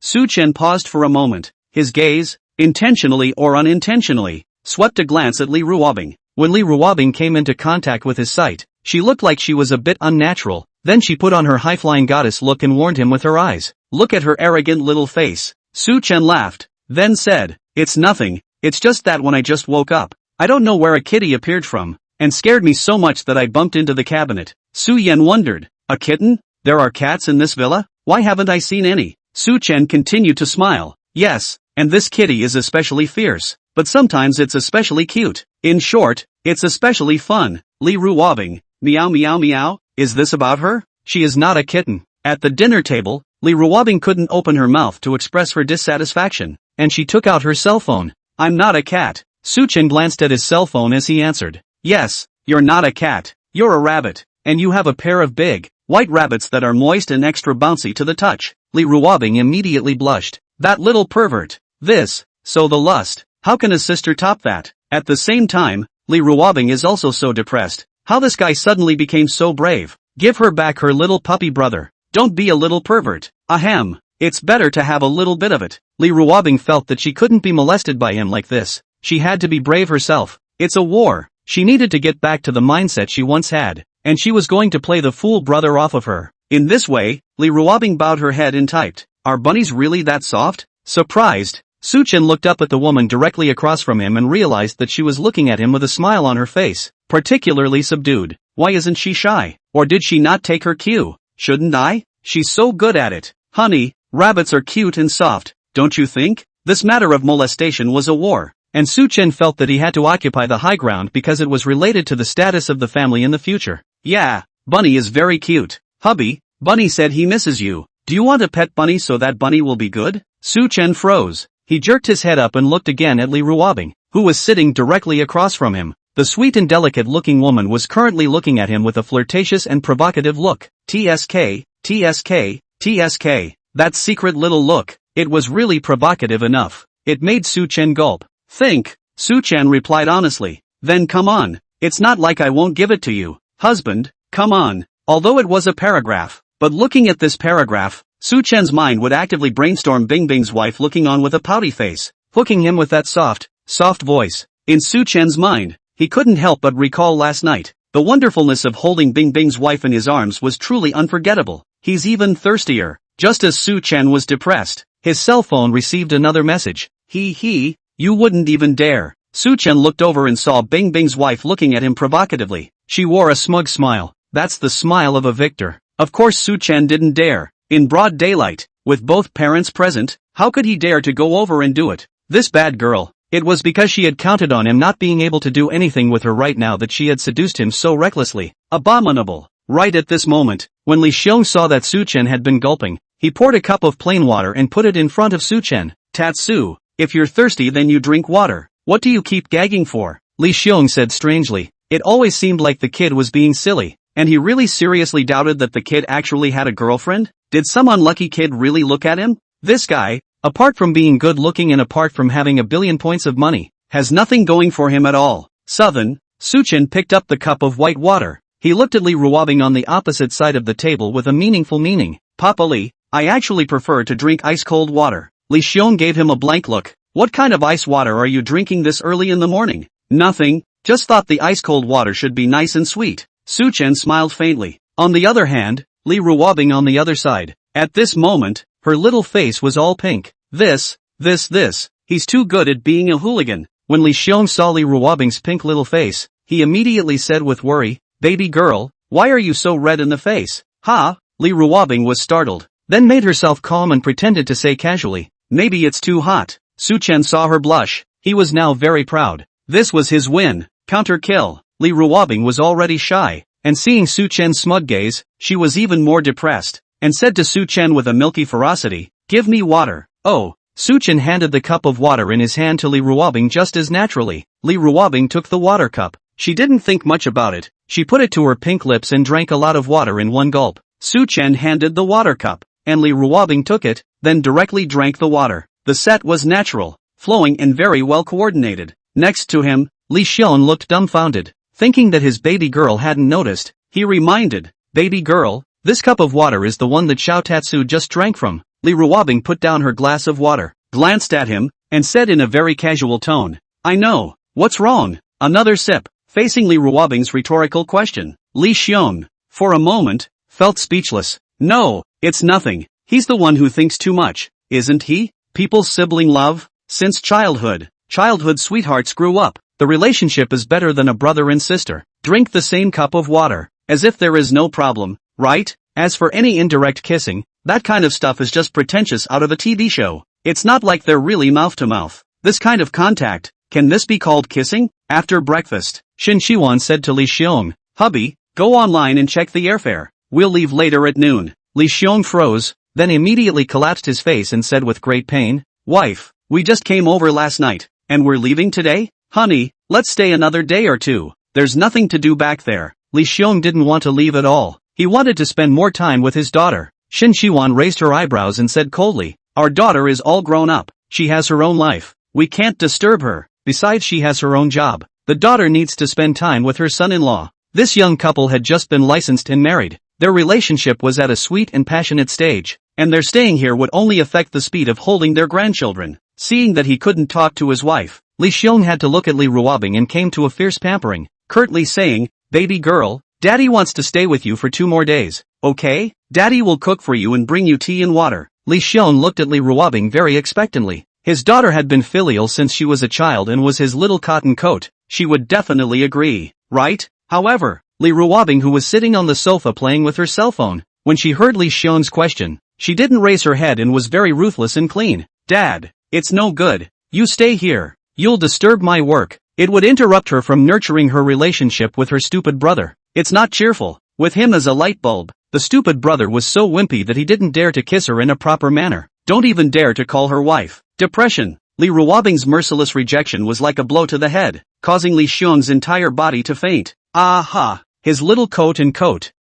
S1: Su-chen paused for a moment. His gaze, intentionally or unintentionally, swept a glance at Li Ruobing. When Li Ruobing came into contact with his sight, she looked like she was a bit unnatural. Then she put on her high-flying goddess look and warned him with her eyes. Look at her arrogant little face. Su-chen laughed, then said, it's nothing, it's just that when I just woke up, I don't know where a kitty appeared from, and scared me so much that I bumped into the cabinet. Su Yan wondered, a kitten? There are cats in this villa? Why haven't I seen any? Su-chen continued to smile. Yes, and this kitty is especially fierce, but sometimes it's especially cute. In short, it's especially fun. Li Ruobing, meow meow meow, is this about her? She is not a kitten. At the dinner table, Li Ruobing couldn't open her mouth to express her dissatisfaction, and she took out her cell phone. I'm not a cat. Su-chen glanced at his cell phone as he answered. Yes, you're not a cat. You're a rabbit, and you have a pair of big, white rabbits that are moist and extra bouncy to the touch. Li Ruobing immediately blushed. That little pervert. So the lust. How can a sister top that? At the same time, Li Ruobing is also so depressed. How this guy suddenly became so brave. Give her back her little puppy brother. Don't be a little pervert. Ahem. It's better to have a little bit of it. Li Ruobing felt that she couldn't be molested by him like this. She had to be brave herself. It's a war. She needed to get back to the mindset she once had, and she was going to play the fool brother off of her. In this way, Li Ruobing bowed her head and typed, are bunnies really that soft? Surprised, Su-chen looked up at the woman directly across from him and realized that she was looking at him with a smile on her face, particularly subdued. Why isn't she shy? Or did she not take her cue? Shouldn't I? She's so good at it. Honey, rabbits are cute and soft, don't you think? This matter of molestation was a war, and Su-chen felt that he had to occupy the high ground because it was related to the status of the family in the future. Yeah, Bunny is very cute. Hubby, Bunny said he misses you. Do you want a pet bunny so that Bunny will be good? Su-chen froze. He jerked his head up and looked again at Li Ruobing, who was sitting directly across from him. The sweet and delicate-looking woman was currently looking at him with a flirtatious and provocative look. TSK, TSK, TSK. That secret little look. It was really provocative enough. It made Su-chen gulp. Think. Su-chen replied honestly. Then come on. It's not like I won't give it to you. Husband, come on. Although it was a paragraph. But looking at this paragraph, Su-chen's mind would actively brainstorm Bingbing's wife looking on with a pouty face, hooking him with that soft voice. In Su-chen's mind, he couldn't help but recall last night. The wonderfulness of holding Bingbing's wife in his arms was truly unforgettable. He's even thirstier. Just as Su-chen was depressed, his cell phone received another message. You wouldn't even dare. Su-chen looked over and saw Bingbing's wife looking at him provocatively. She wore a smug smile. That's the smile of a victor. Of course Su-chen didn't dare. In broad daylight, with both parents present, how could he dare to go over and do it? This bad girl, It was because she had counted on him not being able to do anything with her right now that she had seduced him so recklessly. Abominable. Right at this moment, when Li Xiong saw that Su Chen had been gulping, he poured a cup of plain water and put it in front of Su Chen. Tatsu, if you're thirsty then you drink water. What do you keep gagging for? Li Xiong said strangely. It always seemed like the kid was being silly, and he really seriously doubted that the kid actually had a girlfriend? Did some unlucky kid really look at him? This guy, apart from being good looking and apart from having a billion points of money, has nothing going for him at all. Southern, Su Chen picked up the cup of white water. He looked at Li Ruobing on the opposite side of the table with a meaningful meaning. Papa Li, I actually prefer to drink ice-cold water. Li Xiong gave him a blank look. What kind of ice water are you drinking this early in the morning? Nothing, just thought the ice-cold water should be nice and sweet. Su Chen smiled faintly. On the other hand, Li Ruobing on the other side. At this moment, her little face was all pink. This, he's too good at being a hooligan. When Li Xiong saw Li Ruobing's pink little face, he immediately said with worry, Baby girl, why are you so red in the face? Ha? Li Ruobing was startled, then made herself calm and pretended to say casually, maybe it's too hot. Su Chen saw her blush. He was now very proud. This was his win. Counter kill. Li Ruobing was already shy, and seeing Su Chen's smug gaze, she was even more depressed, and said to Su Chen with a milky ferocity, give me water. Oh. Su Chen handed the cup of water in his hand to Li Ruobing just as naturally. Li Ruobing took the water cup. She didn't think much about it. She put it to her pink lips and drank a lot of water in one gulp. Su Chen handed the water cup, and Li Ruobing took it, then directly drank the water. The set was natural, flowing and very well coordinated. Next to him, Li Xiong looked dumbfounded, thinking that his baby girl hadn't noticed. He reminded, baby girl, this cup of water is the one that Xiao Tatsu just drank from. Li Ruobing put down her glass of water, glanced at him, and said in a very casual tone, I know, what's wrong? Another sip. Facing Li Ruobing's rhetorical question, Li Xiong, for a moment, felt speechless. No, it's nothing. He's the one who thinks too much, isn't he? People's sibling love? Since childhood sweethearts grew up. The relationship is better than a brother and sister. Drink the same cup of water, as if there is no problem, right? As for any indirect kissing, that kind of stuff is just pretentious out of a TV show. It's not like they're really mouth to mouth. This kind of contact, can this be called kissing? After breakfast, Shin Shiwan said to Li Xiong, hubby, go online and check the airfare. We'll leave later at noon. Li Xiong froze, then immediately collapsed his face and said with great pain, wife, we just came over last night, and we're leaving today? Honey, let's stay another day or two. There's nothing to do back there. Li Xiong didn't want to leave at all. He wanted to spend more time with his daughter. Shin Shiwan raised her eyebrows and said coldly, our daughter is all grown up. She has her own life. We can't disturb her. Besides, she has her own job. The daughter needs to spend time with her son-in-law. This young couple had just been licensed and married. Their relationship was at a sweet and passionate stage, and their staying here would only affect the speed of holding their grandchildren. Seeing that he couldn't talk to his wife, Li Xiong had to look at Li Ruobing and came to a fierce pampering, curtly saying, baby girl, daddy wants to stay with you for 2 more days, okay? Daddy will cook for you and bring you tea and water. Li Xiong looked at Li Ruobing very expectantly. His daughter had been filial since she was a child and was his little cotton coat. She would definitely agree, right? However, Li Ruobing, who was sitting on the sofa playing with her cell phone, when she heard Li Xiong's question, she didn't raise her head and was very ruthless and clean. Dad, it's no good. You stay here. You'll disturb my work. It would interrupt her from nurturing her relationship with her stupid brother. It's not cheerful. With him as a light bulb, the stupid brother was so wimpy that he didn't dare to kiss her in a proper manner. Don't even dare to call her wife. Depression. Li Ruobing's merciless rejection was like a blow to the head, causing Li Xiong's entire body to faint. Aha! His little coat.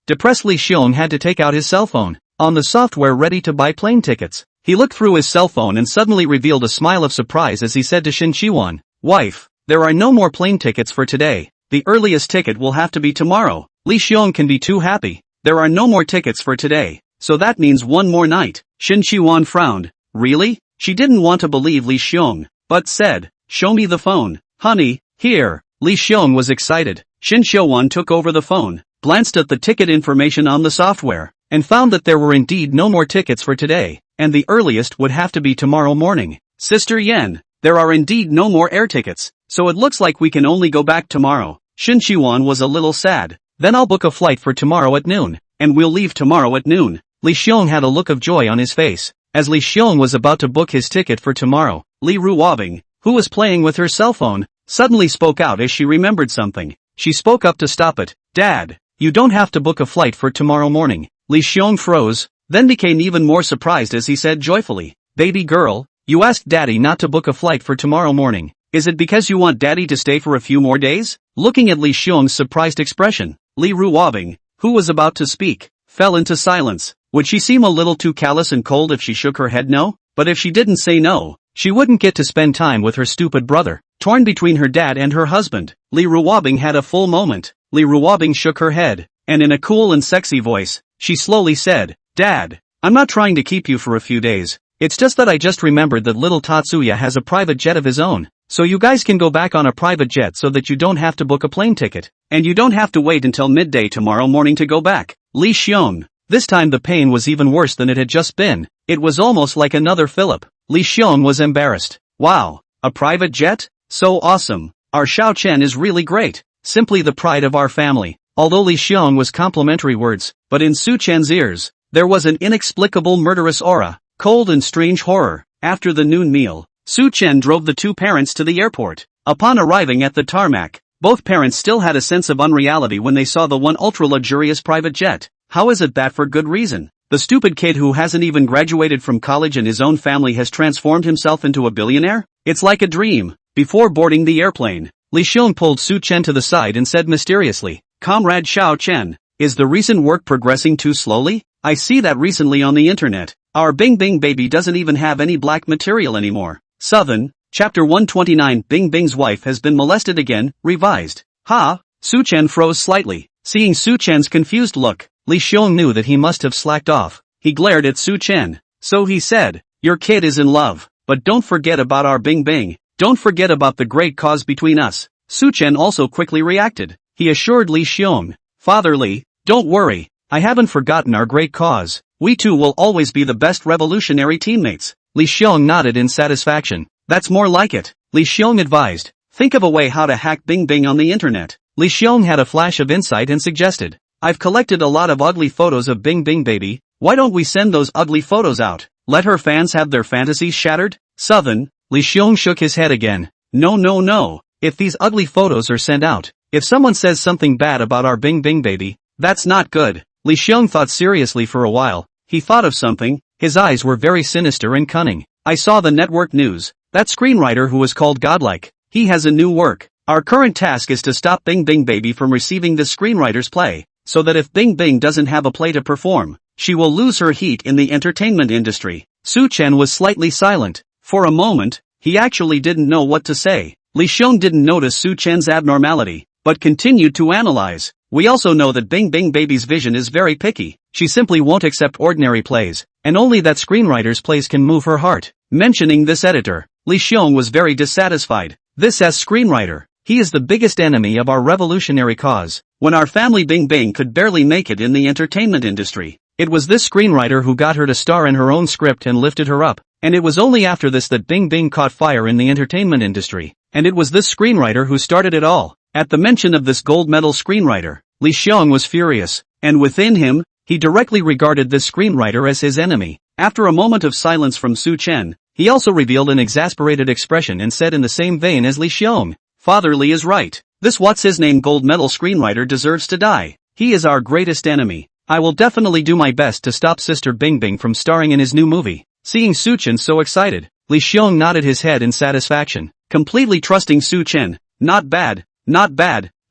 S1: Depressed Li Xiong had to take out his cell phone, on the software ready to buy plane tickets. He looked through his cell phone and suddenly revealed a smile of surprise as he said to Shin Shiwan, wife, there are no more plane tickets for today. The earliest ticket will have to be tomorrow. Li Xiong can be too happy. There are no more tickets for today, so that means one more night. Shin Shiwan frowned. Really? She didn't want to believe Li Xiong, but said, show me the phone. Honey, here. Li Xiong was excited. Shin Shiwan took over the phone, glanced at the ticket information on the software, and found that there were indeed no more tickets for today, and the earliest would have to be tomorrow morning. Sister Yen, there are indeed no more air tickets, so it looks like we can only go back tomorrow. Shin Shiwan was a little sad. Then I'll book a flight for tomorrow at noon, and we'll leave tomorrow at noon. Li Xiong had a look of joy on his face. As Li Xiong was about to book his ticket for tomorrow, Li Ruobing, who was playing with her cell phone, suddenly spoke out as she remembered something. She spoke up to stop it. Dad, you don't have to book a flight for tomorrow morning. Li Xiong froze, then became even more surprised as he said joyfully, baby girl, you asked Daddy not to book a flight for tomorrow morning. Is it because you want Daddy to stay for a few more days? Looking at Li Xiong's surprised expression, Li Ruobing, who was about to speak, fell into silence. Would she seem a little too callous and cold if she shook her head no? But if she didn't say no, she wouldn't get to spend time with her stupid brother. Torn between her dad and her husband, Li Ruobing had a full moment. Li Ruobing shook her head, and in a cool and sexy voice, she slowly said, Dad, I'm not trying to keep you for a few days. It's just that I just remembered that little Tatsuya has a private jet of his own. So you guys can go back on a private jet so that you don't have to book a plane ticket. And you don't have to wait until midday tomorrow morning to go back. Li Xiong. This time the pain was even worse than it had just been. It was almost like another Philip. Li Xiong was embarrassed. Wow, a private jet? So awesome. Our Xiao Chen is really great. Simply the pride of our family. Although Li Xiong was complimentary words, but in Su Chen's ears, there was an inexplicable murderous aura, cold and strange horror. After the noon meal, Su Chen drove the two parents to the airport. Upon arriving at the tarmac, both parents still had a sense of unreality when they saw the one ultra-luxurious private jet. How is it that for good reason? The stupid kid who hasn't even graduated from college and his own family has transformed himself into a billionaire? It's like a dream. Before boarding the airplane, Li Xiong pulled Su Chen to the side and said mysteriously, Comrade Xiao Chen, is the recent work progressing too slowly? I see that recently on the internet, our Bing Bing baby doesn't even have any black material anymore. 7. Chapter 129 Bing Bing's wife has been molested again, revised. Ha! Su Chen froze slightly. Seeing Su Chen's confused look, Li Xiong knew that he must have slacked off. He glared at Su Chen. So he said, your kid is in love, but don't forget about our Bing Bing. Don't forget about the great cause between us. Su Chen also quickly reacted. He assured Li Xiong, Father Li, don't worry, I haven't forgotten our great cause. We two will always be the best revolutionary teammates. Li Xiong nodded in satisfaction. That's more like it. Li Xiong advised. Think of a way how to hack Bing Bing on the internet. Li Xiong had a flash of insight and suggested. I've collected a lot of ugly photos of Bing Bing baby. Why don't we send those ugly photos out? Let her fans have their fantasies shattered? 7. Li Xiong shook his head again. No. If these ugly photos are sent out, if someone says something bad about our Bing Bing baby, that's not good. Li Xiong thought seriously for a while. He thought of something. His eyes were very sinister and cunning. I saw the network news. That screenwriter who is called Godlike. He has a new work. Our current task is to stop Bing Bing baby from receiving this screenwriter's play, so that if Bing Bing doesn't have a play to perform, she will lose her heat in the entertainment industry. Su Chen was slightly silent. For a moment, he actually didn't know what to say. Li Xiong didn't notice Su Chen's abnormality, but continued to analyze. We also know that Bing Bing baby's vision is very picky. She simply won't accept ordinary plays, and only that screenwriter's plays can move her heart. Mentioning this editor, Li Xiong was very dissatisfied. This as screenwriter, he is the biggest enemy of our revolutionary cause. When our family Bing Bing could barely make it in the entertainment industry, it was this screenwriter who got her to star in her own script and lifted her up. And it was only after this that Bing Bing caught fire in the entertainment industry. And it was this screenwriter who started it all. At the mention of this gold medal screenwriter, Li Xiong was furious. And within him, he directly regarded this screenwriter as his enemy. After a moment of silence from Su Chen, he also revealed an exasperated expression and said in the same vein as Li Xiong, Father Li is right. This what's-his-name gold medal screenwriter deserves to die. He is our greatest enemy. I will definitely do my best to stop Sister Bing Bing from starring in his new movie. Seeing Su Chen so excited, Li Xiong nodded his head in satisfaction, completely trusting Su Chen. Not bad,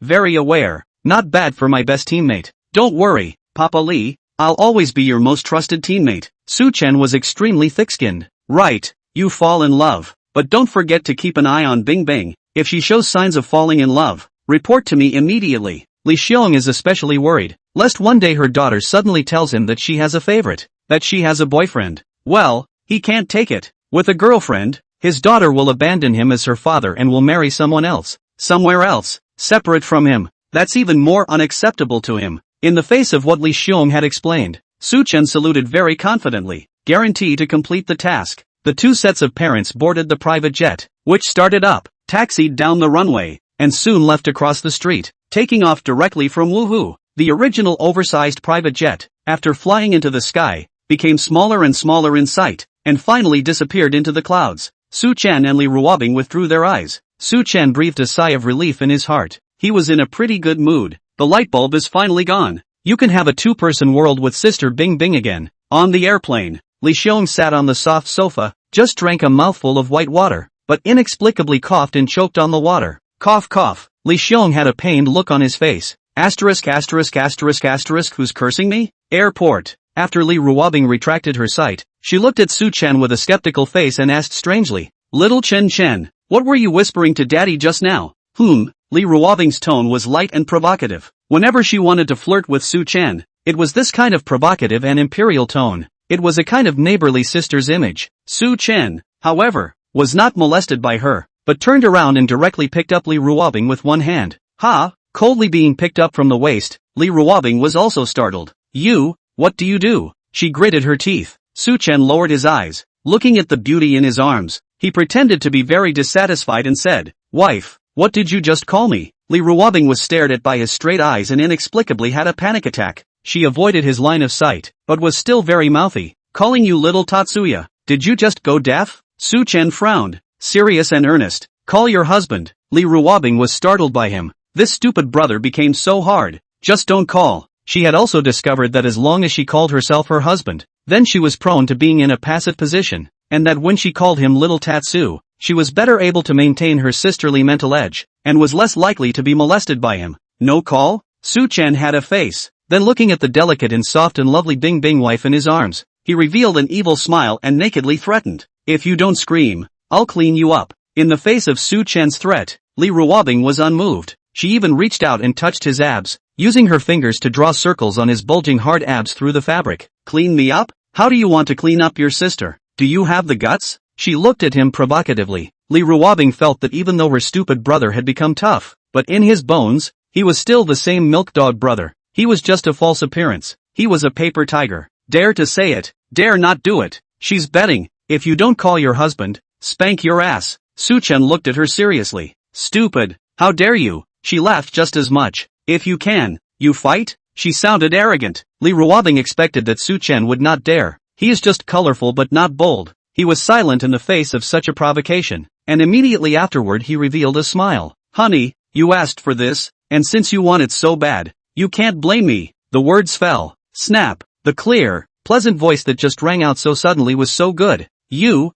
S1: very aware, not bad for my best teammate. Don't worry, Papa Li, I'll always be your most trusted teammate. Su Chen was extremely thick-skinned. Right, you fall in love, but don't forget to keep an eye on Bing Bing. If she shows signs of falling in love, report to me immediately. Li Xiong is especially worried, lest one day her daughter suddenly tells him that she has a favorite, that she has a boyfriend. Well, he can't take it. With a girlfriend, his daughter will abandon him as her father and will marry someone else, somewhere else, separate from him. That's even more unacceptable to him. In the face of what Li Xiong had explained, Su Chen saluted very confidently, guaranteed to complete the task. The two sets of parents boarded the private jet, which started up, taxied down the runway, and soon left across the street, taking off directly from Wuhu. The original oversized private jet, after flying into the sky, became smaller and smaller in sight, and finally disappeared into the clouds. Su-chan and Li Ruobing withdrew their eyes. Su-chan breathed a sigh of relief in his heart. He was in a pretty good mood. The light bulb is finally gone. You can have a two-person world with Sister Bing Bing again. On the airplane, Li Xiong sat on the soft sofa, just drank a mouthful of white water, but inexplicably coughed and choked on the water. Cough cough. Li Xiong had a pained look on his face. Asterisk asterisk asterisk asterisk who's cursing me? Airport. After Li Ruobing retracted her sight, she looked at Su-chan with a skeptical face and asked strangely, Little Chen Chen, what were you whispering to Daddy just now? Li Ruobing's tone was light and provocative. Whenever she wanted to flirt with Su-chan, it was this kind of provocative and imperial tone. It was a kind of neighborly sister's image. Su-chan, however, was not molested by her, but turned around and directly picked up Li Ruobing with one hand. Ha! Coldly being picked up from the waist, Li Ruobing was also startled. You, what do you do? She gritted her teeth. Su-chan lowered his eyes, looking at the beauty in his arms. He pretended to be very dissatisfied and said, Wife, what did you just call me? Li Ruobing was stared at by his straight eyes and inexplicably had a panic attack. She avoided his line of sight, but was still very mouthy. Calling you little Tatsuya, did you just go deaf? Su-chan frowned, serious and earnest. Call your husband. Li Ruobing was startled by him. This stupid brother became so hard. Just don't call. She had also discovered that as long as she called herself her husband, then she was prone to being in a passive position, and that when she called him little Tatsu, she was better able to maintain her sisterly mental edge, and was less likely to be molested by him. No call? Su-chan had a face. Then looking at the delicate and soft and lovely Bing Bing wife in his arms, he revealed an evil smile and nakedly threatened. If you don't scream, I'll clean you up. In the face of Su-chan's threat, Li Ruobing was unmoved. She even reached out and touched his abs, using her fingers to draw circles on his bulging hard abs through the fabric. Clean me up? How do you want to clean up your sister? Do you have the guts? She looked at him provocatively. Li Ruobing felt that even though her stupid brother had become tough, but in his bones, he was still the same milk dog brother. He was just a false appearance. He was a paper tiger. Dare to say it, dare not do it. She's betting, if you don't call your husband, spank your ass. Su-chan looked at her seriously. Stupid, how dare you? She laughed just as much. If you can, you fight? She sounded arrogant. Li Ruobing expected that Su-chan would not dare. He is just colorful but not bold. He was silent in the face of such a provocation, and immediately afterward he revealed a smile. Honey, you asked for this, and since you want it so bad, you can't blame me. The words fell. Snap. The clear, pleasant voice that just rang out so suddenly was so good. You,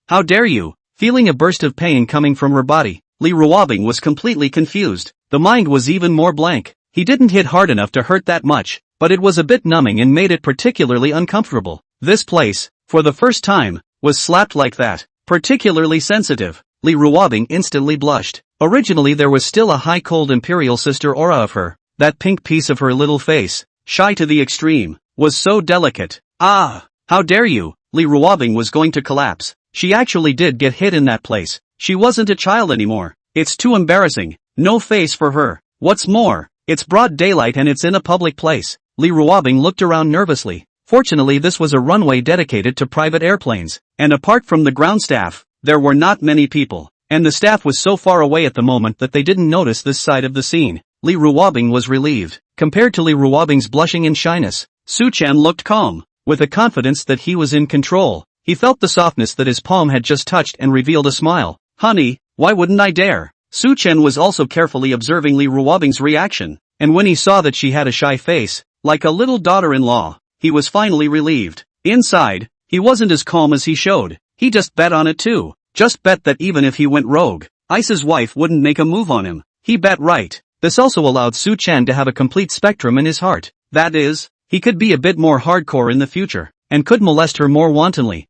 S1: how dare you? Feeling a burst of pain coming from her body, Li Ruobing was completely confused. The mind was even more blank. He didn't hit hard enough to hurt that much, but it was a bit numbing and made it particularly uncomfortable. This place, for the first time, was slapped like that. Particularly sensitive. Li Ruobing instantly blushed. Originally there was still a high cold imperial sister aura of her. That pink piece of her little face, shy to the extreme, was so delicate. Ah! How dare you? Li Ruobing was going to collapse. She actually did get hit in that place. She wasn't a child anymore. It's too embarrassing. No face for her. What's more, it's broad daylight and it's in a public place. Li Ruobing looked around nervously. Fortunately this was a runway dedicated to private airplanes, and apart from the ground staff, there were not many people, and the staff was so far away at the moment that they didn't notice this side of the scene. Li Ruobing was relieved. Compared to Li Ruobing's blushing and shyness, Su-chan looked calm, with a confidence that he was in control. He felt the softness that his palm had just touched and revealed a smile. Honey, why wouldn't I dare? Su-chan was also carefully observing Li Ruobing's reaction, and when he saw that she had a shy face, like a little daughter-in-law, he was finally relieved. Inside, he wasn't as calm as he showed. He just bet on it too. Just bet that even if he went rogue, Ice's wife wouldn't make a move on him. He bet right. This also allowed Su-chan to have a complete spectrum in his heart. That is, he could be a bit more hardcore in the future, and could molest her more wantonly.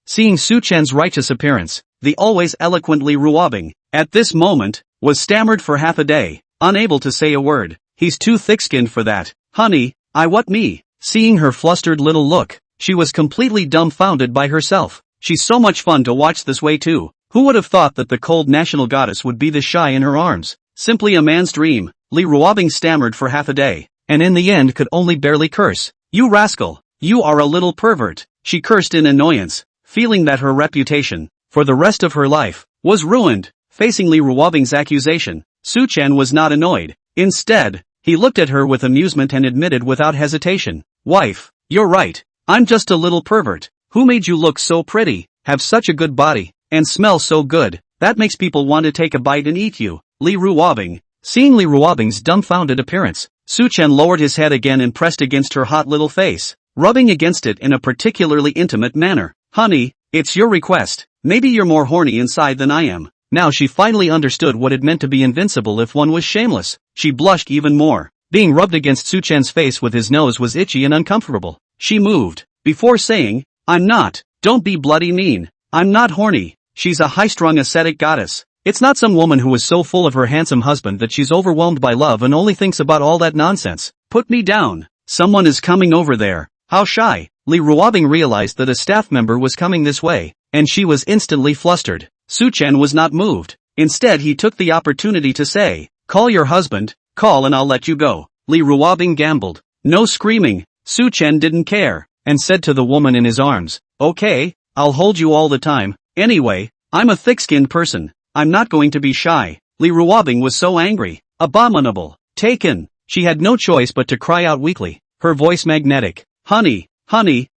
S1: Seeing Su-chan's righteous appearance, the always eloquent Li Ruobing, at this moment, was stammered for half a day, unable to say a word. He's too thick-skinned for that. Honey, what me? Seeing her flustered little look, she was completely dumbfounded by herself. She's so much fun to watch this way too. Who would have thought that the cold national goddess would be this shy in her arms? Simply a man's dream. Li Ruobing stammered for half a day, and in the end could only barely curse. You rascal! You are a little pervert! She cursed in annoyance, feeling that her reputation, for the rest of her life, was ruined. Facing Li Ruobing's accusation, Su-chan was not annoyed. Instead, he looked at her with amusement and admitted without hesitation. Wife, you're right. I'm just a little pervert. Who made you look so pretty? have such a good body, and smell so good, that makes people want to take a bite and eat you. Li Ruobing. Seeing Li Ruobing's dumbfounded appearance, Su-Chen lowered his head again and pressed against her hot little face, rubbing against it in a particularly intimate manner. Honey, it's your request. Maybe you're more horny inside than I am. Now she finally understood what it meant to be invincible if one was shameless. She blushed even more. Being rubbed against Su-Chen's face with his nose was itchy and uncomfortable. She moved, before saying, I'm not. Don't be bloody mean. I'm not horny. She's a high-strung ascetic goddess. It's not some woman who is so full of her handsome husband that she's overwhelmed by love and only thinks about all that nonsense. Put me down. Someone is coming over there. How shy. Li Ruobing realized that a staff member was coming this way, and she was instantly flustered. Su-Chen was not moved. Instead he took the opportunity to say, call your husband, call and I'll let you go. Li Ruobing gambled. No screaming. Su-Chen didn't care, and said to the woman in his arms, okay, I'll hold you all the time. Anyway, I'm a thick-skinned person. I'm not going to be shy. Li Ruobing was so angry. Abominable. Taken. She had no choice but to cry out weakly, her voice magnetic. Honey,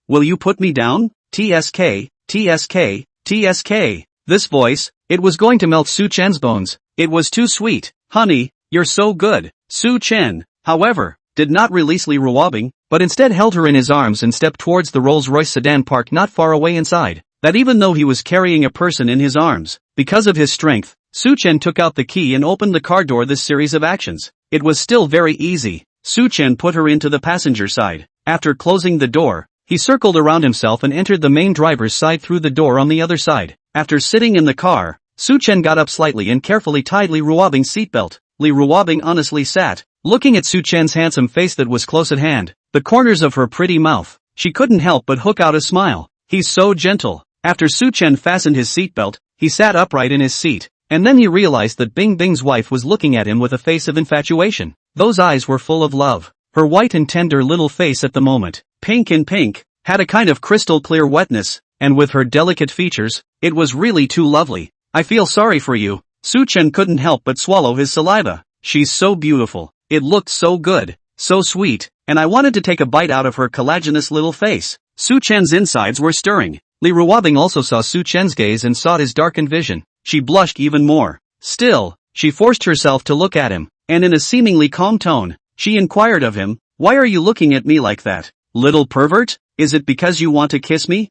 S1: will you put me down? TSK, TSK, TSK. This voice, it was going to melt Su-Chen's bones. It was too sweet. Honey, you're so good. Su-Chen, however, did not release Li Ruobing, but instead held her in his arms and stepped towards the Rolls-Royce sedan parked not far away inside. That even though he was carrying a person in his arms, because of his strength, Su-Chen took out the key and opened the car door. This series of actions, it was still very easy. Su-Chen put her into the passenger side. After closing the door, he circled around himself and entered the main driver's side through the door on the other side. After sitting in the car, Su-Chen got up slightly and carefully tied Li Ruobing's seatbelt. Li Ruobing honestly sat, looking at Su-Chen's handsome face that was close at hand, the corners of her pretty mouth. She couldn't help but hook out a smile. He's so gentle. After Su-Chen fastened his seatbelt, he sat upright in his seat, and then he realized that Bing Bing's wife was looking at him with a face of infatuation. Those eyes were full of love. Her white and tender little face at the moment, pink in pink, had a kind of crystal clear wetness, and with her delicate features, it was really too lovely. I feel sorry for you. Su-Chen couldn't help but swallow his saliva. She's so beautiful. It looked so good, so sweet, and I wanted to take a bite out of her collagenous little face. Su-Chen's insides were stirring. Li Ruobing also saw Su-Chen's gaze and sought his darkened vision. She blushed even more. Still, she forced herself to look at him, and in a seemingly calm tone, she inquired of him, why are you looking at me like that? Little pervert? Is it because you want to kiss me?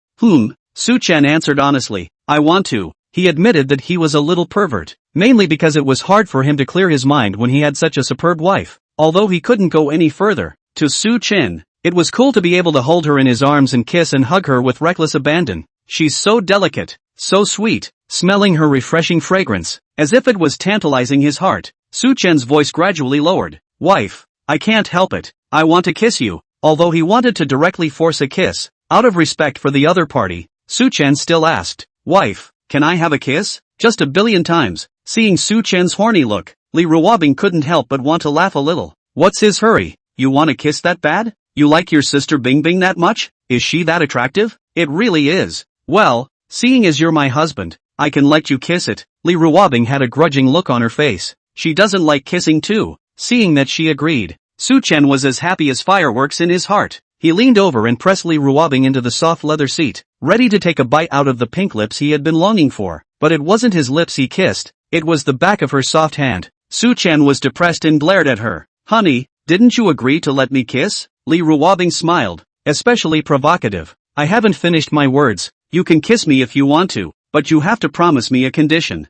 S1: Su-Chen answered honestly, I want to. He admitted that he was a little pervert, mainly because it was hard for him to clear his mind when he had such a superb wife. Although he couldn't go any further, to Su-Chen, it was cool to be able to hold her in his arms and kiss and hug her with reckless abandon. She's so delicate, so sweet, smelling her refreshing fragrance, as if it was tantalizing his heart. Su-Chen's voice gradually lowered. Wife, I can't help it. I want to kiss you. Although he wanted to directly force a kiss, out of respect for the other party, Su-Chen still asked, wife, can I have a kiss? Just a billion times. Seeing Su-Chen's horny look, Li Ruobing couldn't help but want to laugh a little. What's his hurry? You want to kiss that bad? You like your sister Bing Bing that much? Is she that attractive? It really is. Well, seeing as you're my husband, I can let you kiss it. Li Ruobing had a grudging look on her face. She doesn't like kissing too. Seeing that she agreed, Su-Chen was as happy as fireworks in his heart. He leaned over and pressed Li Ruobing into the soft leather seat, ready to take a bite out of the pink lips he had been longing for. But it wasn't his lips he kissed, it was the back of her soft hand. Su-Chen was depressed and glared at her. Honey, didn't you agree to let me kiss? Li Ruobing smiled, especially provocative. I haven't finished my words. You can kiss me if you want to, but you have to promise me a condition.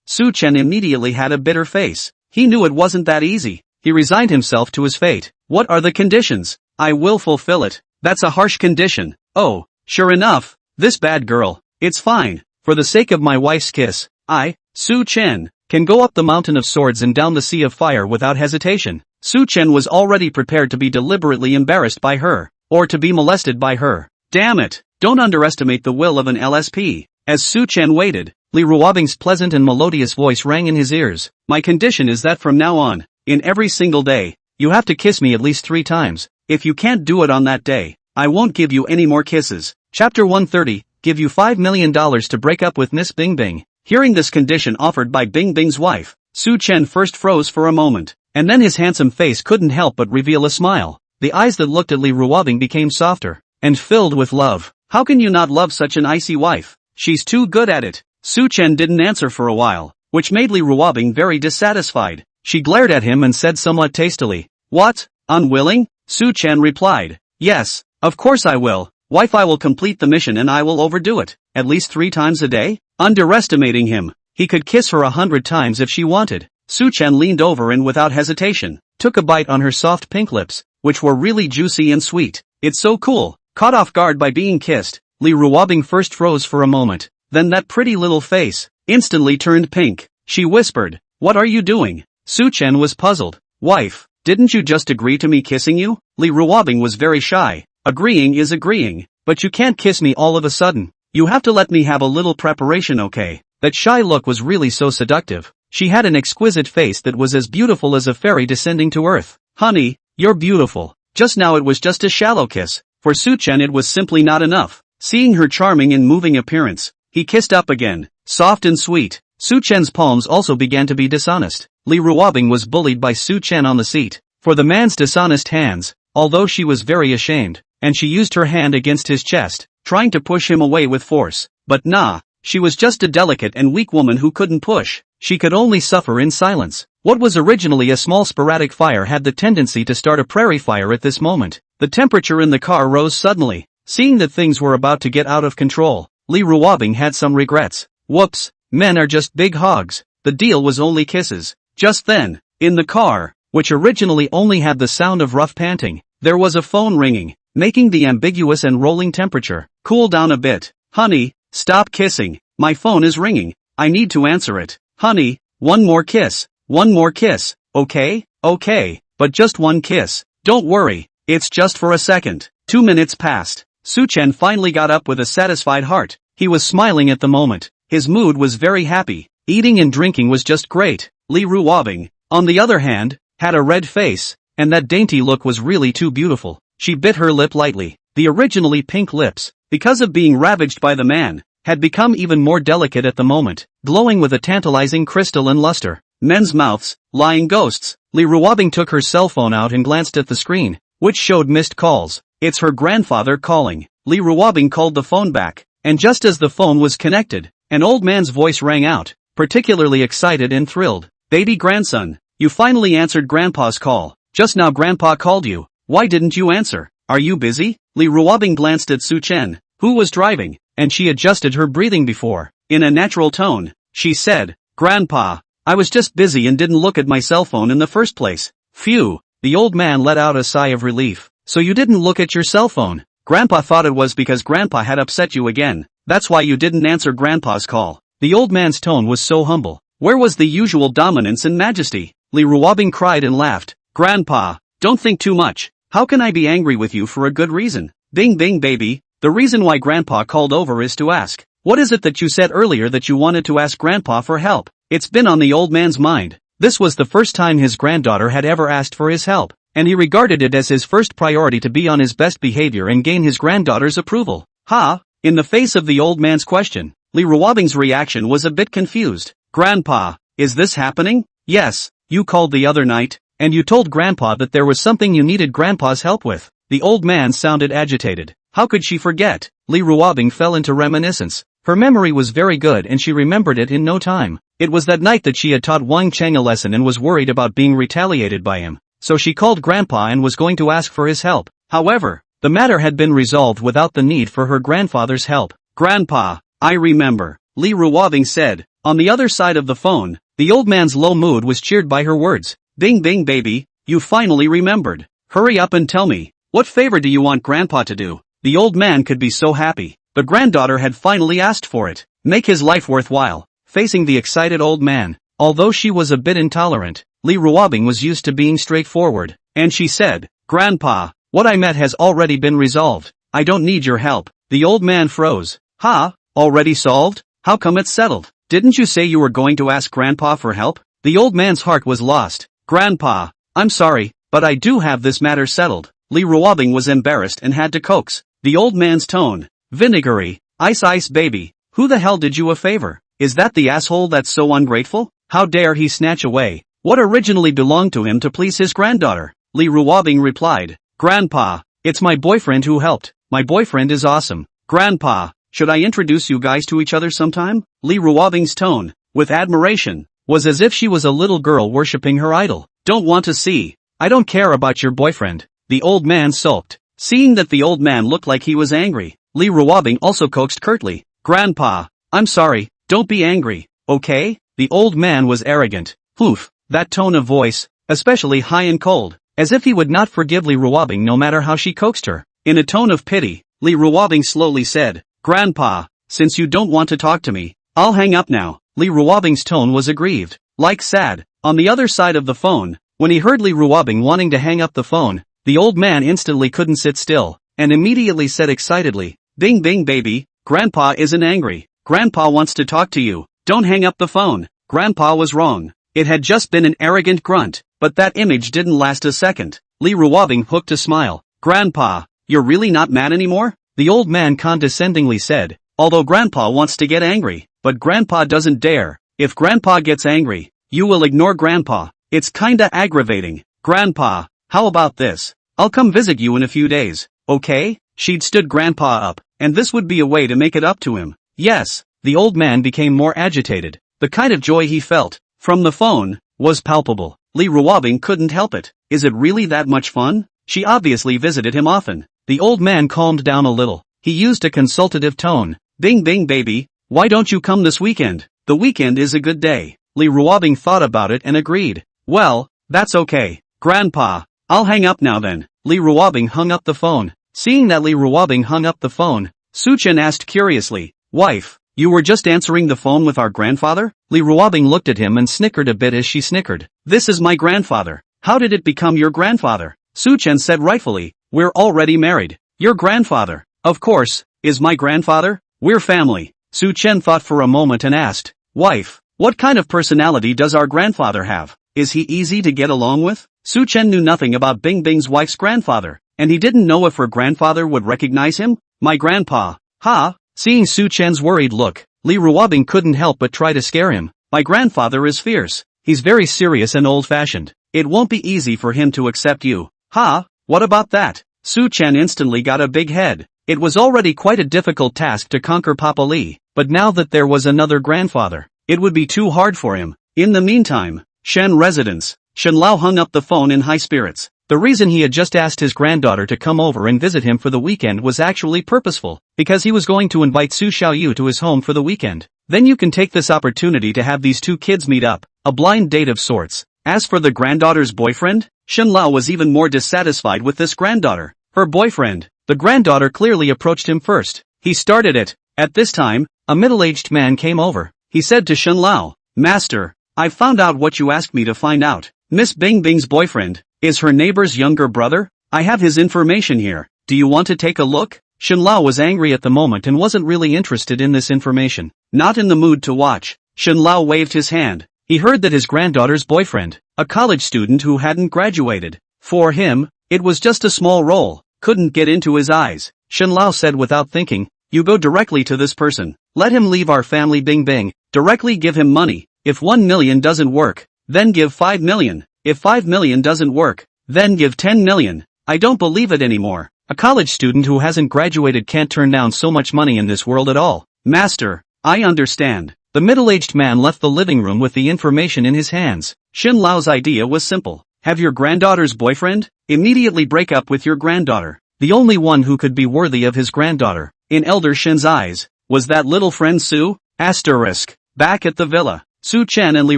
S1: Su-Chen immediately had a bitter face. He knew it wasn't that easy. He resigned himself to his fate. What are the conditions? I will fulfill it. That's a harsh condition. Oh, sure enough, this bad girl. It's fine. For the sake of my wife's kiss, I, Su-Chen, can go up the mountain of swords and down the sea of fire without hesitation. Su-Chen was already prepared to be deliberately embarrassed by her, or to be molested by her. Damn it, don't underestimate the will of an LSP. As Su-Chen waited, Li Ruobing's pleasant and melodious voice rang in his ears. My condition is that from now on, in every single day, you have to kiss me at least 3 times. If you can't do it on that day, I won't give you any more kisses. Chapter 130, give you $5 million to break up with Miss Bing Bing. Hearing this condition offered by Bing Bing's wife, Su-Chen first froze for a moment, and then his handsome face couldn't help but reveal a smile. The eyes that looked at Li Ruobing became softer, and filled with love. How can you not love such an icy wife? She's too good at it. Su Chen didn't answer for a while, which made Li Ruobing very dissatisfied. She glared at him and said somewhat tastily, "What? Unwilling?" Su Chen replied, "Yes, of course I will. Wife, I will complete the mission and I will overdo it, at least 3 times a day?" Underestimating him, he could kiss her 100 times if she wanted. Su Chen leaned over and without hesitation, took a bite on her soft pink lips, which were really juicy and sweet. "It's so cool." Caught off guard by being kissed, Li Ruobing first froze for a moment, then that pretty little face instantly turned pink. She whispered, "What are you doing?" Su Chen was puzzled. "Wife, didn't you just agree to me kissing you?" Li Ruobing was very shy. "Agreeing is agreeing, but you can't kiss me all of a sudden. You have to let me have a little preparation, okay?" That shy look was really so seductive. She had an exquisite face that was as beautiful as a fairy descending to earth. "Honey, you're beautiful." Just now it was just a shallow kiss. For Su Chen it was simply not enough. Seeing her charming and moving appearance, he kissed up again, soft and sweet. Su Chen's palms also began to be dishonest. Li Ruobing was bullied by Su Chen on the seat for the man's dishonest hands, although she was very ashamed, and she used her hand against his chest, trying to push him away with force. But nah, she was just a delicate and weak woman who couldn't push. She could only suffer in silence. What was originally a small sporadic fire had the tendency to start a prairie fire at this moment. The temperature in the car rose suddenly. Seeing that things were about to get out of control, Li Ruobing had some regrets. Whoops, men are just big hogs. The deal was only kisses. Just then, in the car, which originally only had the sound of rough panting, there was a phone ringing, making the ambiguous and rolling temperature cool down a bit. "Honey, stop kissing. My phone is ringing. I need to answer it. Honey, one more kiss. One more kiss, okay? Okay, but just one kiss. Don't worry, it's just for a second." 2 minutes passed. Su Chen finally got up with a satisfied heart. He was smiling at the moment. His mood was very happy. Eating and drinking was just great. Li Ruobing, on the other hand, had a red face, and that dainty look was really too beautiful. She bit her lip lightly. The originally pink lips, because of being ravaged by the man, had become even more delicate at the moment, glowing with a tantalizing crystal and luster. Men's mouths, lying ghosts. Li Ruobing took her cell phone out and glanced at the screen, which showed missed calls. It's her grandfather calling. Li Ruobing called the phone back, and just as the phone was connected, an old man's voice rang out, particularly excited and thrilled. "Baby grandson, you finally answered Grandpa's call. Just now Grandpa called you. Why didn't you answer? Are you busy?" Li Ruobing glanced at Su Chen, who was driving, and she adjusted her breathing before. In a natural tone, she said, "Grandpa, I was just busy and didn't look at my cell phone in the first place." Phew, the old man let out a sigh of relief. "So you didn't look at your cell phone? Grandpa thought it was because Grandpa had upset you again. That's why you didn't answer Grandpa's call." The old man's tone was so humble. Where was the usual dominance and majesty? Li Ruobing cried and laughed. "Grandpa, don't think too much. How can I be angry with you for a good reason? Bing bing baby, the reason why Grandpa called over is to ask, what is it that you said earlier that you wanted to ask Grandpa for help?" It's been on the old man's mind. This was the first time his granddaughter had ever asked for his help, and he regarded it as his first priority to be on his best behavior and gain his granddaughter's approval. "Ha?" In the face of the old man's question, Li Ruobing's reaction was a bit confused. "Grandpa, is this happening?" "Yes, you called the other night, and you told Grandpa that there was something you needed Grandpa's help with." The old man sounded agitated. How could she forget? Li Ruobing fell into reminiscence. Her memory was very good and she remembered it in no time. It was that night that she had taught Wang Cheng a lesson and was worried about being retaliated by him. So she called Grandpa and was going to ask for his help. However, the matter had been resolved without the need for her grandfather's help. "Grandpa, I remember," Li Ruobing said. On the other side of the phone, the old man's low mood was cheered by her words. "Bing bing baby, you finally remembered. Hurry up and tell me, what favor do you want Grandpa to do?" The old man could be so happy. The granddaughter had finally asked for it. Make his life worthwhile. Facing the excited old man, although she was a bit intolerant, Li Ruobing was used to being straightforward, and she said, "Grandpa, what I meant has already been resolved. I don't need your help." The old man froze. "Ha? Already solved? How come it's settled? Didn't you say you were going to ask Grandpa for help?" The old man's heart was lost. "Grandpa, I'm sorry, but I do have this matter settled." Li Ruobing was embarrassed and had to coax. The old man's tone, vinegary. Ice baby, who the hell did you a favor? Is that the asshole that's so ungrateful? How dare he snatch away what originally belonged to him to please his granddaughter? Li Ruobing replied, "Grandpa, it's my boyfriend who helped. My boyfriend is awesome." "Grandpa, should I introduce you guys to each other sometime? Li Ruobing's tone, with admiration, was as if she was a little girl worshipping her idol. Don't want to see. I don't care about your boyfriend. The old man sulked. Seeing that the old man looked like he was angry, Li Ruobing also coaxed curtly. Grandpa, I'm sorry, don't be angry, okay? The old man was arrogant. Poof, that tone of voice, especially high and cold, as if he would not forgive Li Ruobing no matter how she coaxed her. In a tone of pity, Li Ruobing slowly said, Grandpa, since you don't want to talk to me, I'll hang up now. Li Ruobing's tone was aggrieved, like sad. On the other side of the phone, when he heard Li Ruobing wanting to hang up the phone, the old man instantly couldn't sit still, and immediately said excitedly, Bing bing baby, Grandpa isn't angry. Grandpa wants to talk to you. Don't hang up the phone. Grandpa was wrong. It had just been an arrogant grunt, but that image didn't last a second. Li Ruobing hooked a smile. Grandpa, you're really not mad anymore? The old man condescendingly said, although Grandpa wants to get angry, but Grandpa doesn't dare. If Grandpa gets angry, you will ignore Grandpa. It's kinda aggravating. Grandpa, how about this? I'll come visit you in a few days, okay? She'd stood Grandpa up, and this would be a way to make it up to him. Yes, the old man became more agitated. The kind of joy he felt, from the phone, was palpable. Li Ruobing couldn't help it. Is it really that much fun? She obviously visited him often. The old man calmed down a little. He used a consultative tone. Bing bing baby, why don't you come this weekend? The weekend is a good day. Li Ruobing thought about it and agreed. Well, that's okay. Grandpa, I'll hang up now then. Li Ruobing hung up the phone. Seeing that Li Ruobing hung up the phone, Su Chen asked curiously, Wife, you were just answering the phone with our grandfather? Li Ruobing looked at him and snickered a bit as she snickered. This is my grandfather. How did it become your grandfather? Su Chen said rightfully, we're already married. Your grandfather, of course, is my grandfather? We're family. Su Chen thought for a moment and asked, Wife, what kind of personality does our grandfather have? Is he easy to get along with? Su Chen knew nothing about Bing Bing's wife's grandfather, and he didn't know if her grandfather would recognize him. My grandpa. Ha! Seeing Su Chen's worried look, Li Ruobing couldn't help but try to scare him. My grandfather is fierce. He's very serious and old-fashioned. It won't be easy for him to accept you. Ha! What about that? Su Chen instantly got a big head. It was already quite a difficult task to conquer Papa Li, but now that there was another grandfather, it would be too hard for him. In the meantime, Shen residence. Shen Lao hung up the phone in high spirits. The reason he had just asked his granddaughter to come over and visit him for the weekend was actually purposeful, because he was going to invite Su Xiaoyu to his home for the weekend. Then you can take this opportunity to have these two kids meet up, a blind date of sorts. As for the granddaughter's boyfriend, Shen Lao was even more dissatisfied with this granddaughter. Her boyfriend, the granddaughter clearly approached him first. He started it. At this time, a middle-aged man came over. He said to Shen Lao, Master, I've found out what you asked me to find out. Miss Bing Bing's boyfriend is her neighbor's younger brother. I have his information here. Do you want to take a look? Shen Lao was angry at the moment and wasn't really interested in this information. Not in the mood to watch. Shen Lao waved his hand. He heard that his granddaughter's boyfriend, a college student who hadn't graduated. For him, it was just a small role. Couldn't get into his eyes. Shen Lao said without thinking, you go directly to this person. Let him leave our family Bing Bing. Directly give him money. If 1 million doesn't work, then give 5 million. If 5 million doesn't work, then give 10 million. I don't believe it anymore. A college student who hasn't graduated can't turn down so much money in this world at all. Master, I understand. The middle-aged man left the living room with the information in his hands. Shen Lao's idea was simple. Have your granddaughter's boyfriend? Immediately break up with your granddaughter. The only one who could be worthy of his granddaughter, in Elder Shen's eyes, was that little friend Su. Back at the villa, Su Chen and Li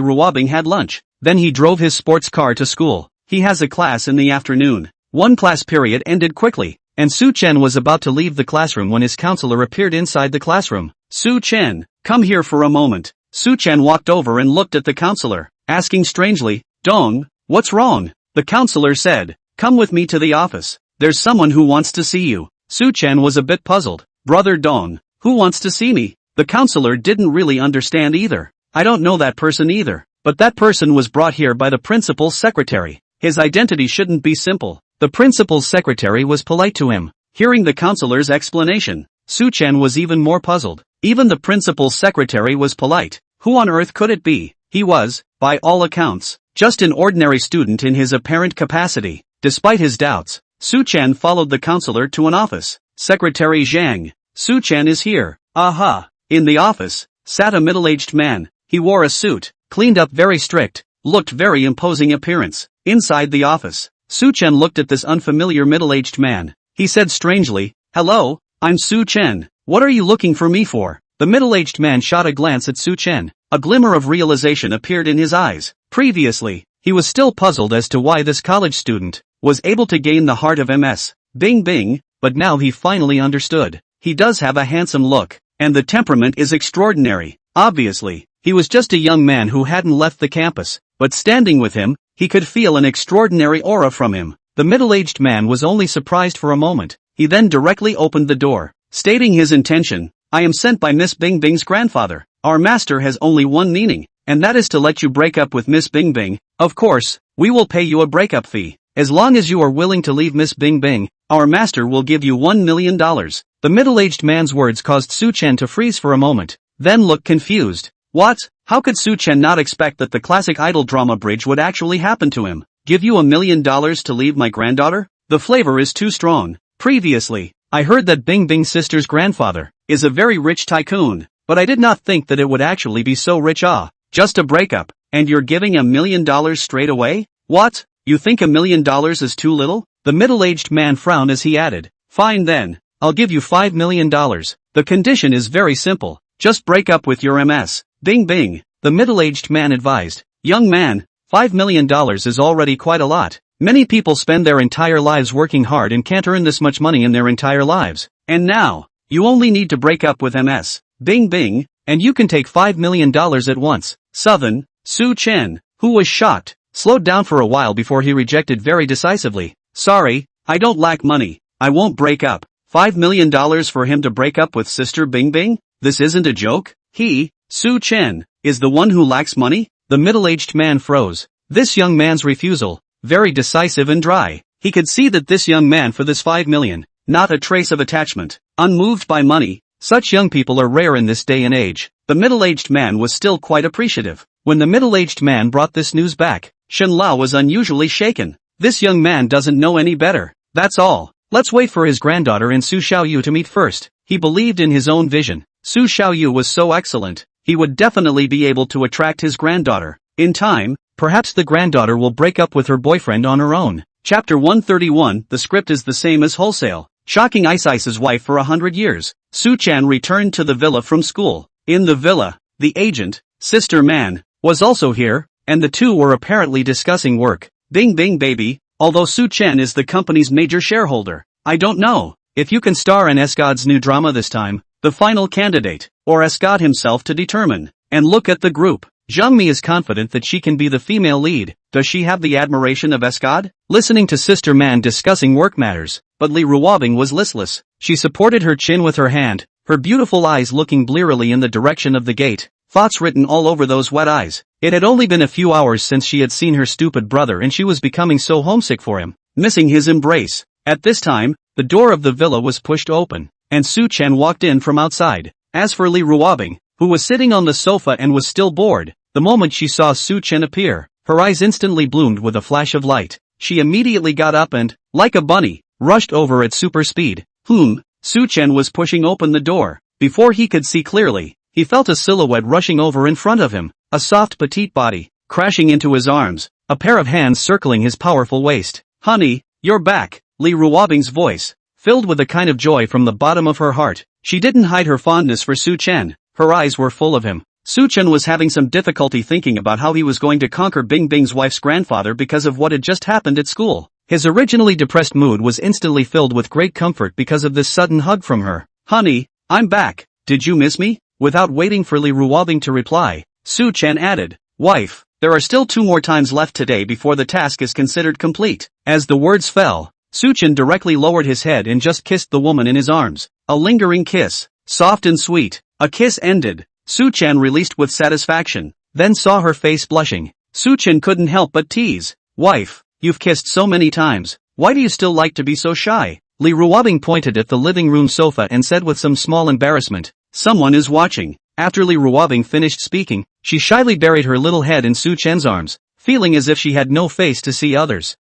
S1: Ruobing had lunch. Then he drove his sports car to school. He has a class in the afternoon. One class period ended quickly, and Su Chen was about to leave the classroom when his counselor appeared inside the classroom. Su Chen, come here for a moment. Su Chen walked over and looked at the counselor, asking strangely, Dong, what's wrong? The counselor said, come with me to the office. There's someone who wants to see you. Su Chen was a bit puzzled. Brother Dong, who wants to see me? The counselor didn't really understand either. I don't know that person either. But that person was brought here by the principal's secretary. His identity shouldn't be simple. The principal's secretary was polite to him. Hearing the counselor's explanation, Su Chen was even more puzzled. Even the principal's secretary was polite. Who on earth could it be? He was, by all accounts, just an ordinary student in his apparent capacity. Despite his doubts, Su Chen followed the counselor to an office. Secretary Zhang, Su Chen is here. Aha! In the office sat a middle-aged man. He wore a suit, cleaned up very strict, looked very imposing appearance. Inside the office, Su Chen looked at this unfamiliar middle-aged man. He said strangely, "Hello, I'm Su Chen. What are you looking for me for?" The middle-aged man shot a glance at Su Chen. A glimmer of realization appeared in his eyes. Previously, he was still puzzled as to why this college student was able to gain the heart of Ms. Bing Bing, but now he finally understood. He does have a handsome look, and the temperament is extraordinary. Obviously, he was just a young man who hadn't left the campus, but standing with him, he could feel an extraordinary aura from him. The middle-aged man was only surprised for a moment. He then directly opened the door, stating his intention. "I am sent by Miss Bing Bing's grandfather. Our master has only one meaning, and that is to let you break up with Miss Bing Bing. Of course, we will pay you a breakup fee. As long as you are willing to leave Miss Bing Bing, our master will give you $1 million. The middle-aged man's words caused Su Chen to freeze for a moment, then look confused. What? How could Su Chen not expect that the classic idol drama bridge would actually happen to him? Give you $1 million to leave my granddaughter? The flavor is too strong. Previously, I heard that Bing Bing's sister's grandfather is a very rich tycoon, but I did not think that it would actually be so rich. Just a breakup, and you're giving $1 million straight away? What? You think $1 million is too little? The middle-aged man frowned as he added, "Fine then, I'll give you $5 million. The condition is very simple, just break up with your Ms. Bing Bing," the middle-aged man advised. "Young man, $5 million is already quite a lot. Many people spend their entire lives working hard and can't earn this much money in their entire lives. And now, you only need to break up with Ms. Bing Bing, and you can take $5 million at once." Southern, Su Chen, who was shocked, slowed down for a while before he rejected very decisively. "Sorry, I don't lack money. I won't break up. $5 million for him to break up with Sister Bing Bing? This isn't a joke? He, Su Chen, is the one who lacks money?" The middle-aged man froze. This young man's refusal, very decisive and dry. He could see that this young man for this $5 million, not a trace of attachment, unmoved by money. Such young people are rare in this day and age. The middle-aged man was still quite appreciative. When the middle-aged man brought this news back, Shen Lao was unusually shaken. This young man doesn't know any better. That's all. Let's wait for his granddaughter and Su Xiaoyu to meet first. He believed in his own vision. Su Xiaoyu was so excellent, he would definitely be able to attract his granddaughter. In time, perhaps the granddaughter will break up with her boyfriend on her own. Chapter 131. The script is the same as wholesale. Shocking Ice's wife for 100 years. Su Chen returned to the villa from school. In the villa, the agent, Sister Man, was also here, and the two were apparently discussing work. Bing Bing baby, although Su Chen is the company's major shareholder, I don't know if you can star in Esgod's new drama this time. The final candidate, or Esgod himself to determine. And look at the group. Zhengmi is confident that she can be the female lead. Does she have the admiration of Esgod? Listening to Sister Man discussing work matters, but Li Ruobing was listless. She supported her chin with her hand, her beautiful eyes looking blearily in the direction of the gate, thoughts written all over those wet eyes. It had only been a few hours since she had seen her stupid brother and she was becoming so homesick for him, missing his embrace. At this time, the door of the villa was pushed open, and Su Chen walked in from outside. As for Li Ruobing, who was sitting on the sofa and was still bored, the moment she saw Su Chen appear, her eyes instantly bloomed with a flash of light. She immediately got up and, like a bunny, rushed over at super speed. Su Chen was pushing open the door. Before he could see clearly, he felt a silhouette rushing over in front of him, a soft petite body, crashing into his arms, a pair of hands circling his powerful waist. "Honey, you're back," Li Ruobing's voice, filled with a kind of joy from the bottom of her heart. She didn't hide her fondness for Su Chen. Her eyes were full of him. Su Chen was having some difficulty thinking about how he was going to conquer Bing Bing's wife's grandfather because of what had just happened at school. His originally depressed mood was instantly filled with great comfort because of this sudden hug from her. "Honey, I'm back. Did you miss me?" Without waiting for Li Ruobing to reply, Su Chen added, "Wife, there are still 2 more times left today before the task is considered complete." As the words fell, Su Chen directly lowered his head and just kissed the woman in his arms. A lingering kiss, soft and sweet. A kiss ended. Su Chen released with satisfaction, then saw her face blushing. Su Chen couldn't help but tease. "Wife, you've kissed so many times. Why do you still like to be so shy?" Li Ruobing pointed at the living room sofa and said with some small embarrassment, "Someone is watching." After Li Ruobing finished speaking, she shyly buried her little head in Su Chen's arms, feeling as if she had no face to see others.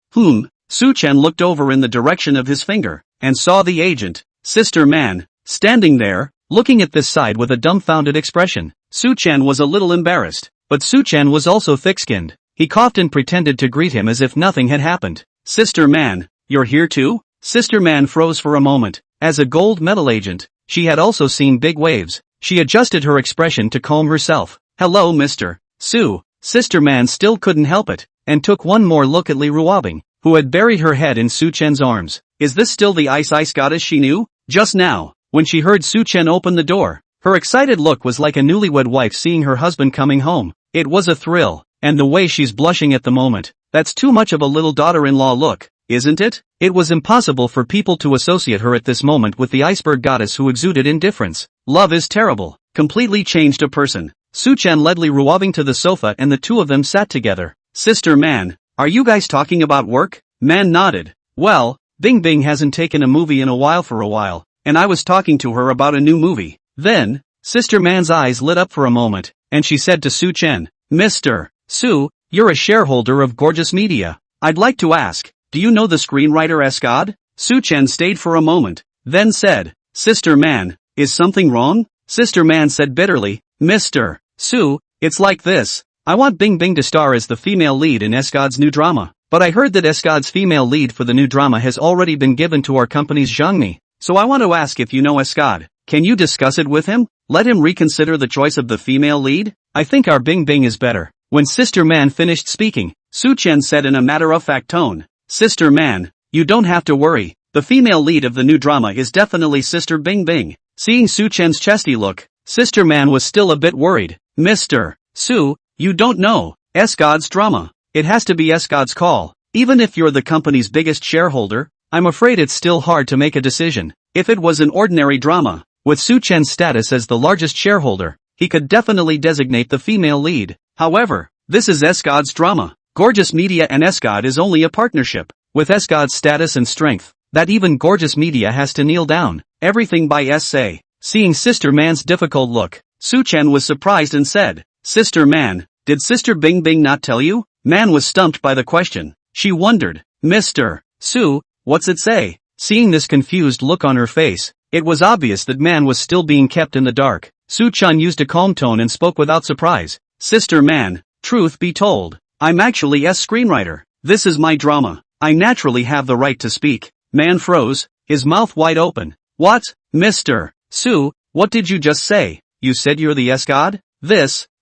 S1: Su Chen looked over in the direction of his finger, and saw the agent, Sister Man, standing there. looking at this side with a dumbfounded expression. Su-chan was a little embarrassed, but Su-chan was also thick-skinned. He coughed and pretended to greet him as if nothing had happened. Sister Man, you're here too? Sister Man froze for a moment. As a gold medal agent, she had also seen big waves. She adjusted her expression to calm herself. Hello Mr. Su. Sister Man still couldn't help it, and took one more look at Lee Ruobing, who had buried her head in Su-chan's arms. Is this still the ice goddess she knew? Just now, when she heard Su-chen open the door, her excited look was like a newlywed wife seeing her husband coming home. It was a thrill, and the way she's blushing at the moment, that's too much of a little daughter-in-law look, isn't it? It was impossible for people to associate her at this moment with the iceberg goddess who exuded indifference. Love is terrible, completely changed a person. Su-chen led Lee Ruobing to the sofa and the two of them sat together. Sister Man, are you guys talking about work? Man nodded. Well, Bing Bing hasn't taken a movie in a while, and I was talking to her about a new movie. Then, Sister Man's eyes lit up for a moment, and she said to Su-chen, Mr. Su, you're a shareholder of Gorgeous Media. I'd like to ask, do you know the screenwriter Escod? Su-chen stayed for a moment, then said, Sister Man, is something wrong? Sister Man said bitterly, Mr. Su, it's like this. I want Bing Bing to star as the female lead in Escod's new drama. But I heard that Escod's female lead for the new drama has already been given to our company's Zhangmi. So I want to ask if you know Escod. Can you discuss it with him? Let him reconsider the choice of the female lead? I think our Bing Bing is better. When Sister Man finished speaking, Su-chen said in a matter-of-fact tone, Sister Man, you don't have to worry. The female lead of the new drama is definitely Sister Bing Bing. Seeing Su-chen's chesty look, Sister Man was still a bit worried. Mr. Su, you don't know Escod's drama. It has to be Escod's call. Even if you're the company's biggest shareholder, I'm afraid it's still hard to make a decision. If it was an ordinary drama, with Su-chen's status as the largest shareholder, he could definitely designate the female lead. However, this is Escod's drama. Gorgeous Media and Escod is only a partnership. With Escod's status and strength, that even Gorgeous Media has to kneel down. Everything by S.A. Seeing Sister Man's difficult look, Su-chen was surprised and said, Sister Man, did Sister Bing Bing not tell you? Man was stumped by the question. She wondered, Mr. Su, what's it say? Seeing this confused look on her face, it was obvious that Man was still being kept in the dark. Su-chen used a calm tone and spoke without surprise. Sister Man, truth be told, I'm actually a screenwriter. This is my drama. I naturally have the right to speak. Man froze, his mouth wide open. What? Mr. Su, what did you just say? You said you're the Escod?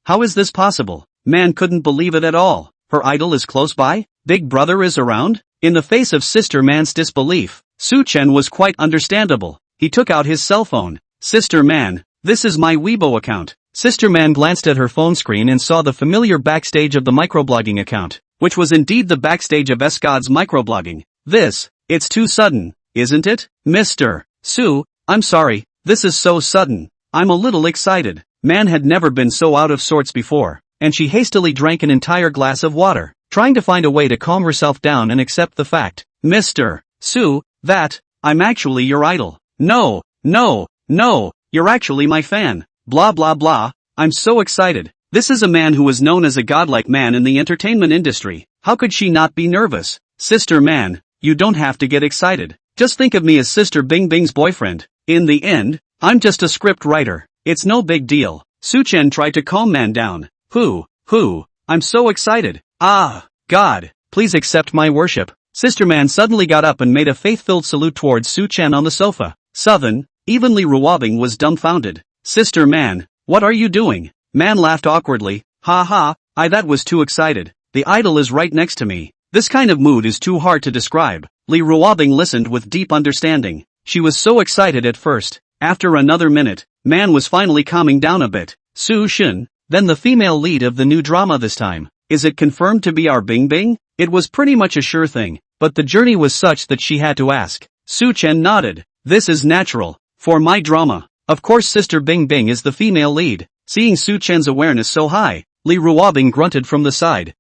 S1: How is this possible? Man couldn't believe it at all. Her idol is close by? Big Brother is around? In the face of Sister Man's disbelief, Su-chen was quite understandable. He took out his cell phone. Sister Man, this is my Weibo account. Sister Man glanced at her phone screen and saw the familiar backstage of the microblogging account, which was indeed the backstage of Escod's microblogging. It's too sudden, isn't it? Mr. Su, I'm sorry, this is so sudden. I'm a little excited. Man had never been so out of sorts before, and she hastily drank an entire glass of water, trying to find a way to calm herself down and accept the fact. Mr. Su, that, I'm actually your idol. No, you're actually my fan. Blah blah blah, I'm so excited. This is a man who is known as a godlike man in the entertainment industry. How could she not be nervous? Sister Man, you don't have to get excited. Just think of me as Sister Bing Bing's boyfriend. In the end, I'm just a script writer. It's no big deal. Su-chen tried to calm Man down. I'm so excited. Ah, God, please accept my worship. Sister Man suddenly got up and made a faith-filled salute towards Su-chen on the sofa. Southern, even Lee Ruobing was dumbfounded. Sister Man, what are you doing? Man laughed awkwardly. That was too excited. The idol is right next to me. This kind of mood is too hard to describe. Lee Ruobing listened with deep understanding. She was so excited at first. After another minute, Man was finally calming down a bit. Su-shin, then the female lead of the new drama this time. Is it confirmed to be our Bing Bing? It was pretty much a sure thing, but the journey was such that she had to ask. Su-chen nodded. This is natural. For my drama, of course Sister Bing Bing is the female lead. Seeing Su-chen's awareness so high, Lee Ruobing grunted from the side.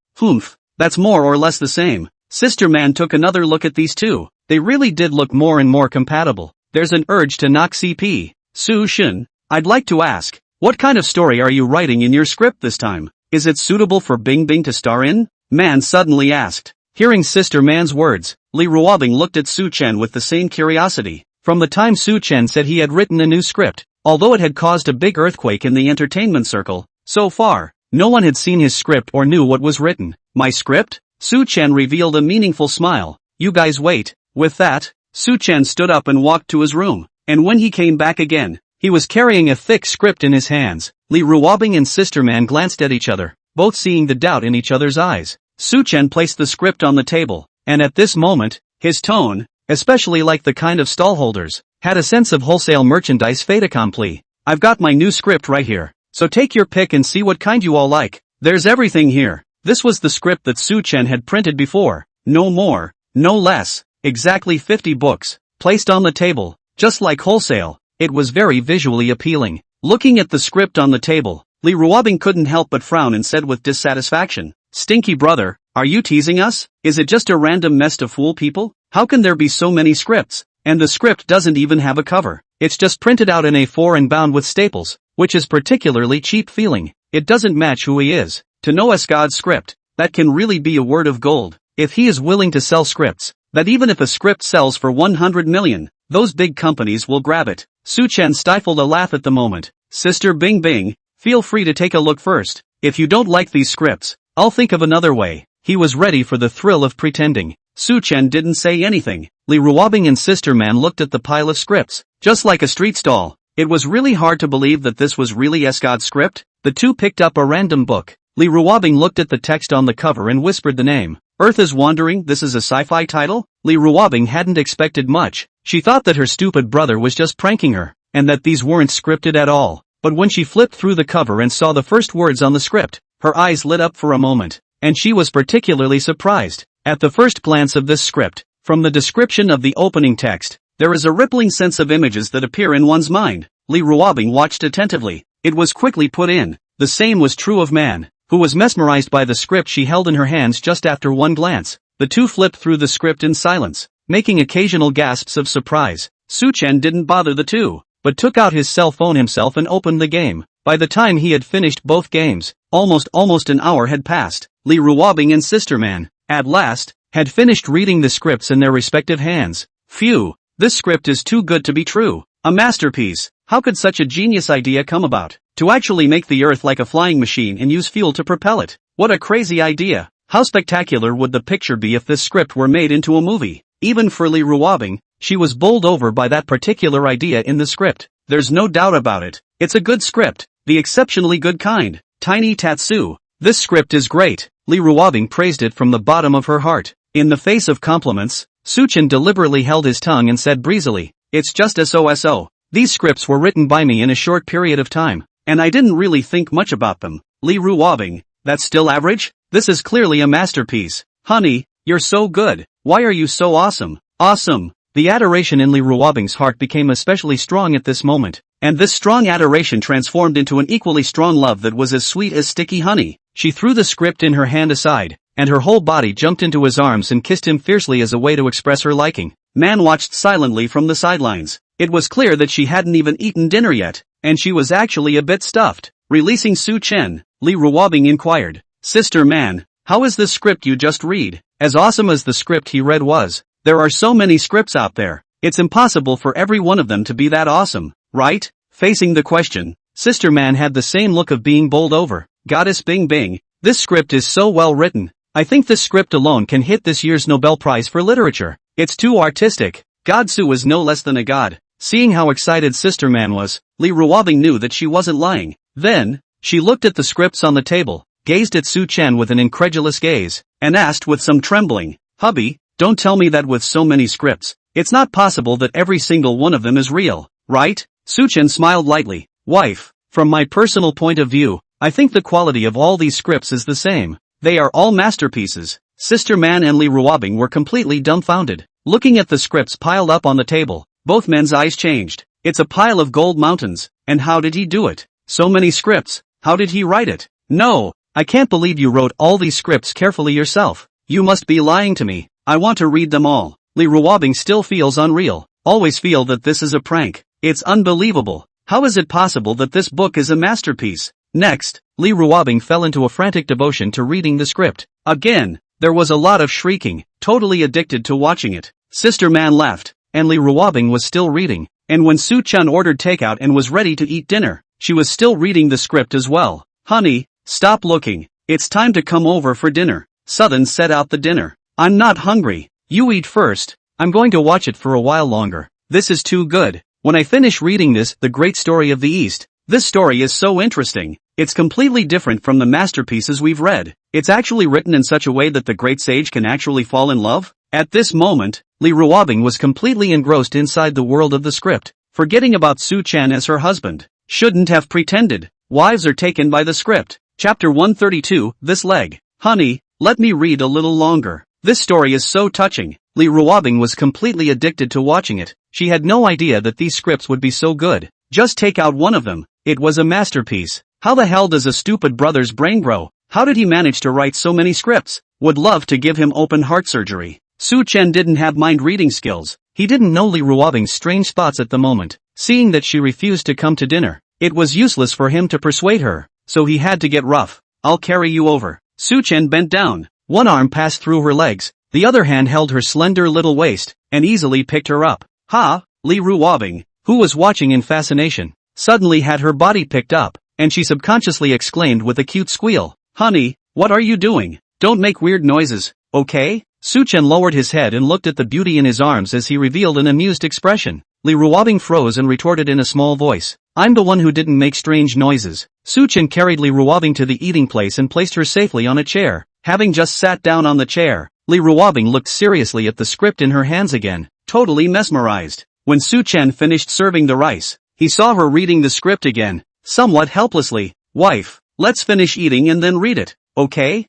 S1: That's more or less the same. Sister Man took another look at these two. They really did look more and more compatible. There's an urge to knock CP. Su-shin, I'd like to ask, what kind of story are you writing in your script this time? Is it suitable for Bing Bing to star in? Man suddenly asked. Hearing Sister Man's words, Lee Ruobing looked at Su-chen with the same curiosity. From the time Su-chen said he had written a new script, Although it had caused a big earthquake in the entertainment circle, so far, no one had seen his script or knew what was written. My script? Su-chan revealed a meaningful smile. You guys wait. With that, Su-chan stood up and walked to his room, and when he came back again, he was carrying a thick script in his hands. Lee Ruobing and Sister Man glanced at each other, both seeing the doubt in each other's eyes. Su-chan placed the script on the table, and at this moment, his tone, especially like the kind of stallholders, had a sense of wholesale merchandise fait accompli. I've got my new script right here, so take your pick and see what kind you all like. There's everything here. This was the script that Su-chan had printed before. No more, no less. Exactly 50 books, placed on the table, just like wholesale. It was very visually appealing. Looking at the script on the table, Lee Ruobing couldn't help but frown and said with dissatisfaction, Stinky brother, are you teasing us? Is it just a random mess to fool people? How can there be so many scripts? And the script doesn't even have a cover. It's just printed out in A4 and bound with staples, which is particularly cheap feeling. It doesn't match who he is. To know a God's script, that can really be a word of gold. If he is willing to sell scripts, that even if a script sells for 100 million, those big companies will grab it. Su-chan stifled a laugh at the moment. Sister Bing Bing, feel free to take a look first. If you don't like these scripts, I'll think of another way. He was ready for the thrill of pretending. Su-chan didn't say anything. Lee Ruobing and Sister Man looked at the pile of scripts, just like a street stall. It was really hard to believe that this was really God's script. The two picked up a random book. Lee Ruobing looked at the text on the cover and whispered the name. Earth is Wandering. This is a sci-fi title? Lee Ruobing hadn't expected much. She thought that her stupid brother was just pranking her, and that these weren't scripted at all. But when she flipped through the cover and saw the first words on the script, her eyes lit up for a moment, and she was particularly surprised. At the first glance of this script, from the description of the opening text, there is a rippling sense of images that appear in one's mind. Lee Ruobing watched attentively. It was quickly put in. The same was true of Man, who was mesmerized by the script she held in her hands just after one glance. The two flipped through the script in silence, making occasional gasps of surprise. Su-chan didn't bother the two, but took out his cell phone himself and opened the game. By the time he had finished both games, almost an hour had passed. Lee Ruobing and Sister Man, at last, had finished reading the scripts in their respective hands. Phew, this script is too good to be true. A masterpiece. How could such a genius idea come about? To actually make the Earth like a flying machine and use fuel to propel it. What a crazy idea. How spectacular would the picture be if this script were made into a movie? Even for Lee Ruobing, she was bowled over by that particular idea in the script. There's no doubt about it. It's a good script. The exceptionally good kind. Tiny Tatsu. This script is great. Lee Ruobing praised it from the bottom of her heart. In the face of compliments, Su-chan deliberately held his tongue and said breezily, It's just so. These scripts were written by me in a short period of time, and I didn't really think much about them. Lee Ruobing, that's still average? This is clearly a masterpiece. Honey, you're so good. Why are you so awesome? Awesome. The adoration in Lee Ruobing's heart became especially strong at this moment, and this strong adoration transformed into an equally strong love that was as sweet as sticky honey. She threw the script in her hand aside, and her whole body jumped into his arms and kissed him fiercely as a way to express her liking. Man watched silently from the sidelines. It was clear that she hadn't even eaten dinner yet, and she was actually a bit stuffed. Releasing Su-chan, Lee Ruobing inquired, Sister Man, how is this script you just read? As awesome as the script he read was, there are so many scripts out there, it's impossible for every one of them to be that awesome, right? Facing the question, Sister Man had the same look of being bowled over. Goddess Bing Bing, this script is so well written. I think this script alone can hit this year's Nobel Prize for Literature. It's too artistic. Godsu is no less than a god. Seeing how excited Sister Man was, Lee Ruobing knew that she wasn't lying. Then, she looked at the scripts on the table, gazed at Su-chan with an incredulous gaze, and asked with some trembling, Hubby, don't tell me that with so many scripts, it's not possible that every single one of them is real, right? Su-chan smiled lightly. Wife, from my personal point of view, I think the quality of all these scripts is the same. They are all masterpieces. Sister Man and Lee Ruobing were completely dumbfounded. Looking at the scripts piled up on the table, both men's eyes changed. It's a pile of gold mountains, and how did he do it? So many scripts, how did he write it? No, I can't believe you wrote all these scripts carefully yourself. You must be lying to me. I want to read them all. Lee Ruobing still feels unreal. Always feel that this is a prank. It's unbelievable. How is it possible that this book is a masterpiece? Next, Lee Ruobing fell into a frantic devotion to reading the script. Again, there was a lot of shrieking, totally addicted to watching it. Sister Man left, and Lee Ruobing was still reading. And when Su-chan ordered takeout and was ready to eat dinner, she was still reading the script as well. Honey, stop looking. It's time to come over for dinner. Sutton set out the dinner. I'm not hungry. You eat first. I'm going to watch it for a while longer. This is too good. When I finish reading this, The Great Story of the East, this story is so interesting. It's completely different from the masterpieces we've read. It's actually written in such a way that the great sage can actually fall in love. At this moment, Lee Ruobing was completely engrossed inside the world of the script, forgetting about Su-chan as her husband. Shouldn't have pretended. Wives are taken by the script. Chapter 132, This Leg. Honey, let me read a little longer. This story is so touching. Lee Ruobing was completely addicted to watching it. She had no idea that these scripts would be so good. Just take out one of them. It was a masterpiece. How the hell does a stupid brother's brain grow? How did he manage to write so many scripts? Would love to give him open heart surgery. Su-chan didn't have mind-reading skills. He didn't know Lee Ruobing's strange thoughts at the moment. Seeing that she refused to come to dinner, it was useless for him to persuade her, so he had to get rough. I'll carry you over. Su-chan bent down. One arm passed through her legs, the other hand held her slender little waist, and easily picked her up. Ha! Lee Ruobing, who was watching in fascination, suddenly had her body picked up, and she subconsciously exclaimed with a cute squeal. Honey, what are you doing? Don't make weird noises, okay? Su-chan lowered his head and looked at the beauty in his arms as he revealed an amused expression. Lee Ruobing froze and retorted in a small voice. I'm the one who didn't make strange noises. Su-chan carried Lee Ruobing to the eating place and placed her safely on a chair. Having just sat down on the chair, Lee Ruobing looked seriously at the script in her hands again, totally mesmerized. When Su-chan finished serving the rice, he saw her reading the script again, somewhat helplessly. Wife, let's finish eating and then read it, okay?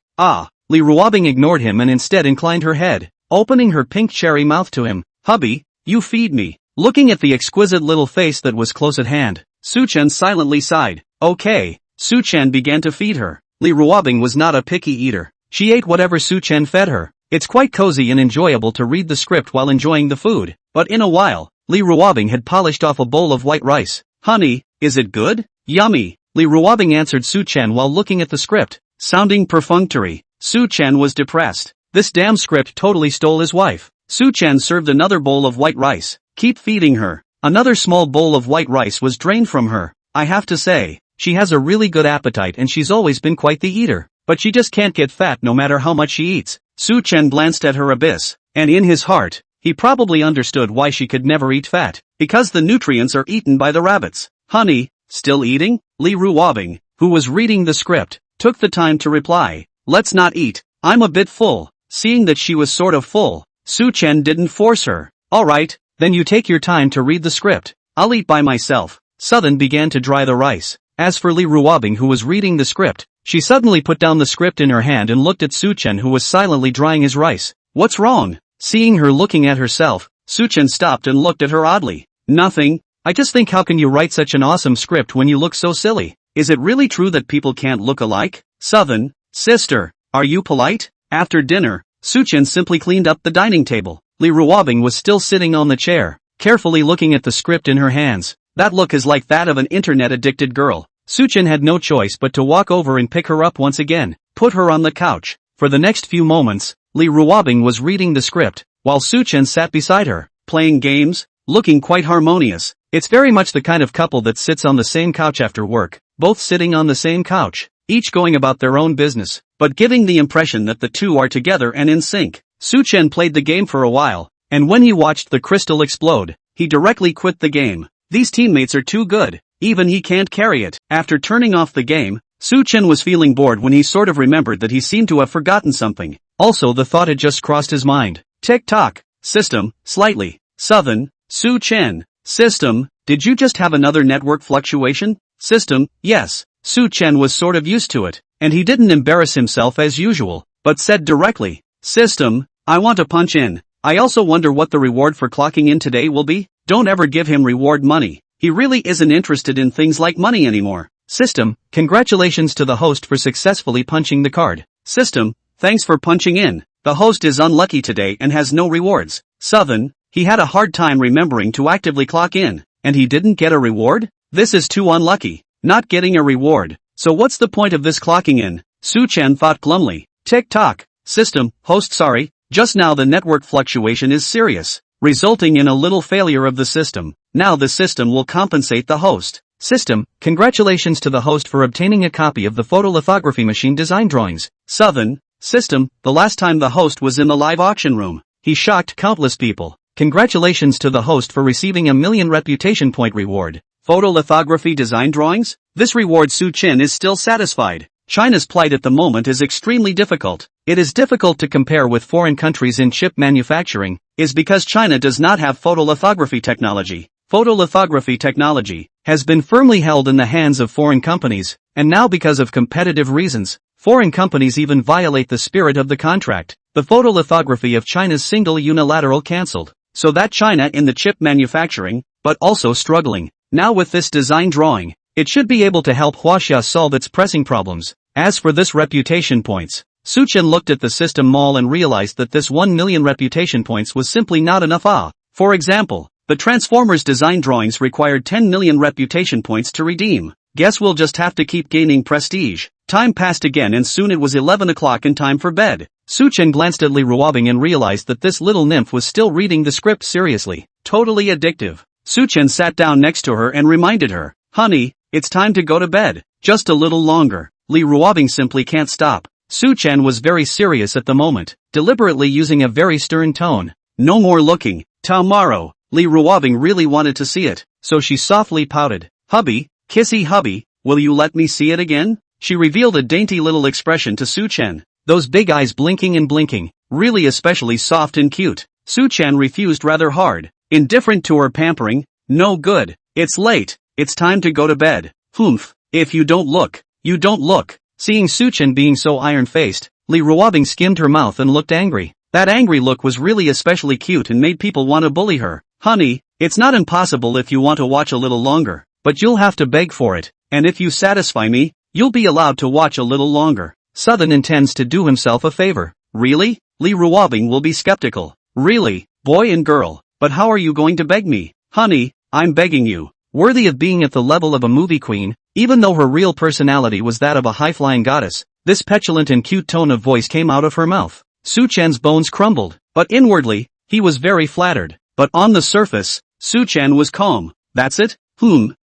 S1: Lee Ruobing ignored him and instead inclined her head, opening her pink cherry mouth to him. Hubby, you feed me. Looking at the exquisite little face that was close at hand, Su-chan silently sighed. Okay. Su-chan began to feed her. Lee Ruobing was not a picky eater. She ate whatever Su-chan fed her. It's quite cozy and enjoyable to read the script while enjoying the food. But in a while, Lee Ruobing had polished off a bowl of white rice. Honey, is it good? Yummy. Lee Ruobing answered Su-chan while looking at the script, sounding perfunctory. Su-chan was depressed. This damn script totally stole his wife. Su-chan served another bowl of white rice. Keep feeding her. Another small bowl of white rice was drained from her. I have to say, she has a really good appetite and she's always been quite the eater. But she just can't get fat no matter how much she eats. Su-chan glanced at her abyss, and in his heart, he probably understood why she could never eat fat. Because the nutrients are eaten by the rabbits. Honey, still eating? Lee Ruobing, who was reading the script, took the time to reply. Let's not eat. I'm a bit full. Seeing that she was sort of full, Su-chan didn't force her. Alright, then you take your time to read the script. I'll eat by myself. Sutton began to dry the rice. As for Lee Ruobing, who was reading the script, she suddenly put down the script in her hand and looked at Su-chan, who was silently drying his rice. What's wrong? Seeing her looking at herself, Su-chan stopped and looked at her oddly. Nothing. I just think, how can you write such an awesome script when you look so silly? Is it really true that people can't look alike? Sutton, sister, are you polite? After dinner, Su-chan simply cleaned up the dining table. Lee Ruobing was still sitting on the chair, carefully looking at the script in her hands. That look is like that of an internet-addicted girl. Su-chan had no choice but to walk over and pick her up once again, put her on the couch. For the next few moments, Lee Ruobing was reading the script, while Su-chan sat beside her, playing games, looking quite harmonious. It's very much the kind of couple that sits on the same couch after work, both sitting on the same couch, each going about their own business, but giving the impression that the two are together and in sync. Su-chan played the game for a while, and when he watched the crystal explode, he directly quit the game. These teammates are too good, even he can't carry it. After turning off the game, Su-chan was feeling bored when he sort of remembered that he seemed to have forgotten something. Also, the thought had just crossed his mind. Tick-tock. System, slightly. Sutton, Su-chan. System, did you just have another network fluctuation? System, yes. Su-chan was sort of used to it, and he didn't embarrass himself as usual, but said directly, System, I want to punch in. I also wonder what the reward for clocking in today will be. Don't ever give him reward money. He really isn't interested in things like money anymore. System, congratulations to the host for successfully punching the card. System, thanks for punching in. The host is unlucky today and has no rewards. Sutton, he had a hard time remembering to actively clock in, and he didn't get a reward? This is too unlucky. Not getting a reward. So what's the point of this clocking in? Su-chan thought glumly. Tick-tock. System, host sorry, just now the network fluctuation is serious. resulting in a little failure of the system. Now the system will compensate the host. System, congratulations to the host for obtaining a copy of the photolithography machine design drawings. Southern, system, the last time the host was in the live auction room, he shocked countless people. Congratulations to the host for receiving a 1,000,000 reputation point reward. Photolithography design drawings? This reward Su Chen is still satisfied. China's plight at the moment is extremely difficult. It is difficult to compare with foreign countries in chip manufacturing, is because China does not have photolithography technology. Photolithography technology has been firmly held in the hands of foreign companies, and now because of competitive reasons, foreign companies even violate the spirit of the contract. The photolithography of China's single unilateral cancelled, so that China in the chip manufacturing, but also struggling. Now with this design drawing, it should be able to help Huaxia solve its pressing problems. As for this reputation points, Su Chen looked at the system mall and realized that this 1,000,000 reputation points was simply not enough. For example, the Transformers design drawings required 10,000,000 reputation points to redeem. Guess we'll just have to keep gaining prestige. Time passed again and soon it was 11 o'clock and time for bed. Su Chen glanced at Li Ruobing and realized that this little nymph was still reading the script seriously. Totally addictive. Su Chen sat down next to her and reminded her, "Honey, it's time to go to bed. Just a little longer." Li Ruobing simply can't stop. Su Chen was very serious at the moment, deliberately using a very stern tone. "No more looking. Tomorrow." Li Ruobing really wanted to see it, so she softly pouted. "Hubby, kissy hubby, will you let me see it again?" She revealed a dainty little expression to Su Chen, those big eyes blinking and blinking, really especially soft and cute. Su Chen refused rather hard, indifferent to her pampering. "No good. It's late. It's time to go to bed." "Humph, if you don't look, you don't look." Seeing Su Chen being so iron-faced, Li Ruobing skimmed her mouth and looked angry. That angry look was really especially cute and made people want to bully her. "Honey, it's not impossible if you want to watch a little longer, but you'll have to beg for it, and if you satisfy me, you'll be allowed to watch a little longer." Southern intends to do himself a favor. Really? Li Ruobing will be skeptical. Really, boy and girl, but how are you going to beg me? "Honey, I'm begging you." Worthy of being at the level of a movie queen, even though her real personality was that of a high-flying goddess, this petulant and cute tone of voice came out of her mouth. Su Chen's bones crumbled, but inwardly, he was very flattered. But on the surface, Su Chen was calm. "That's it?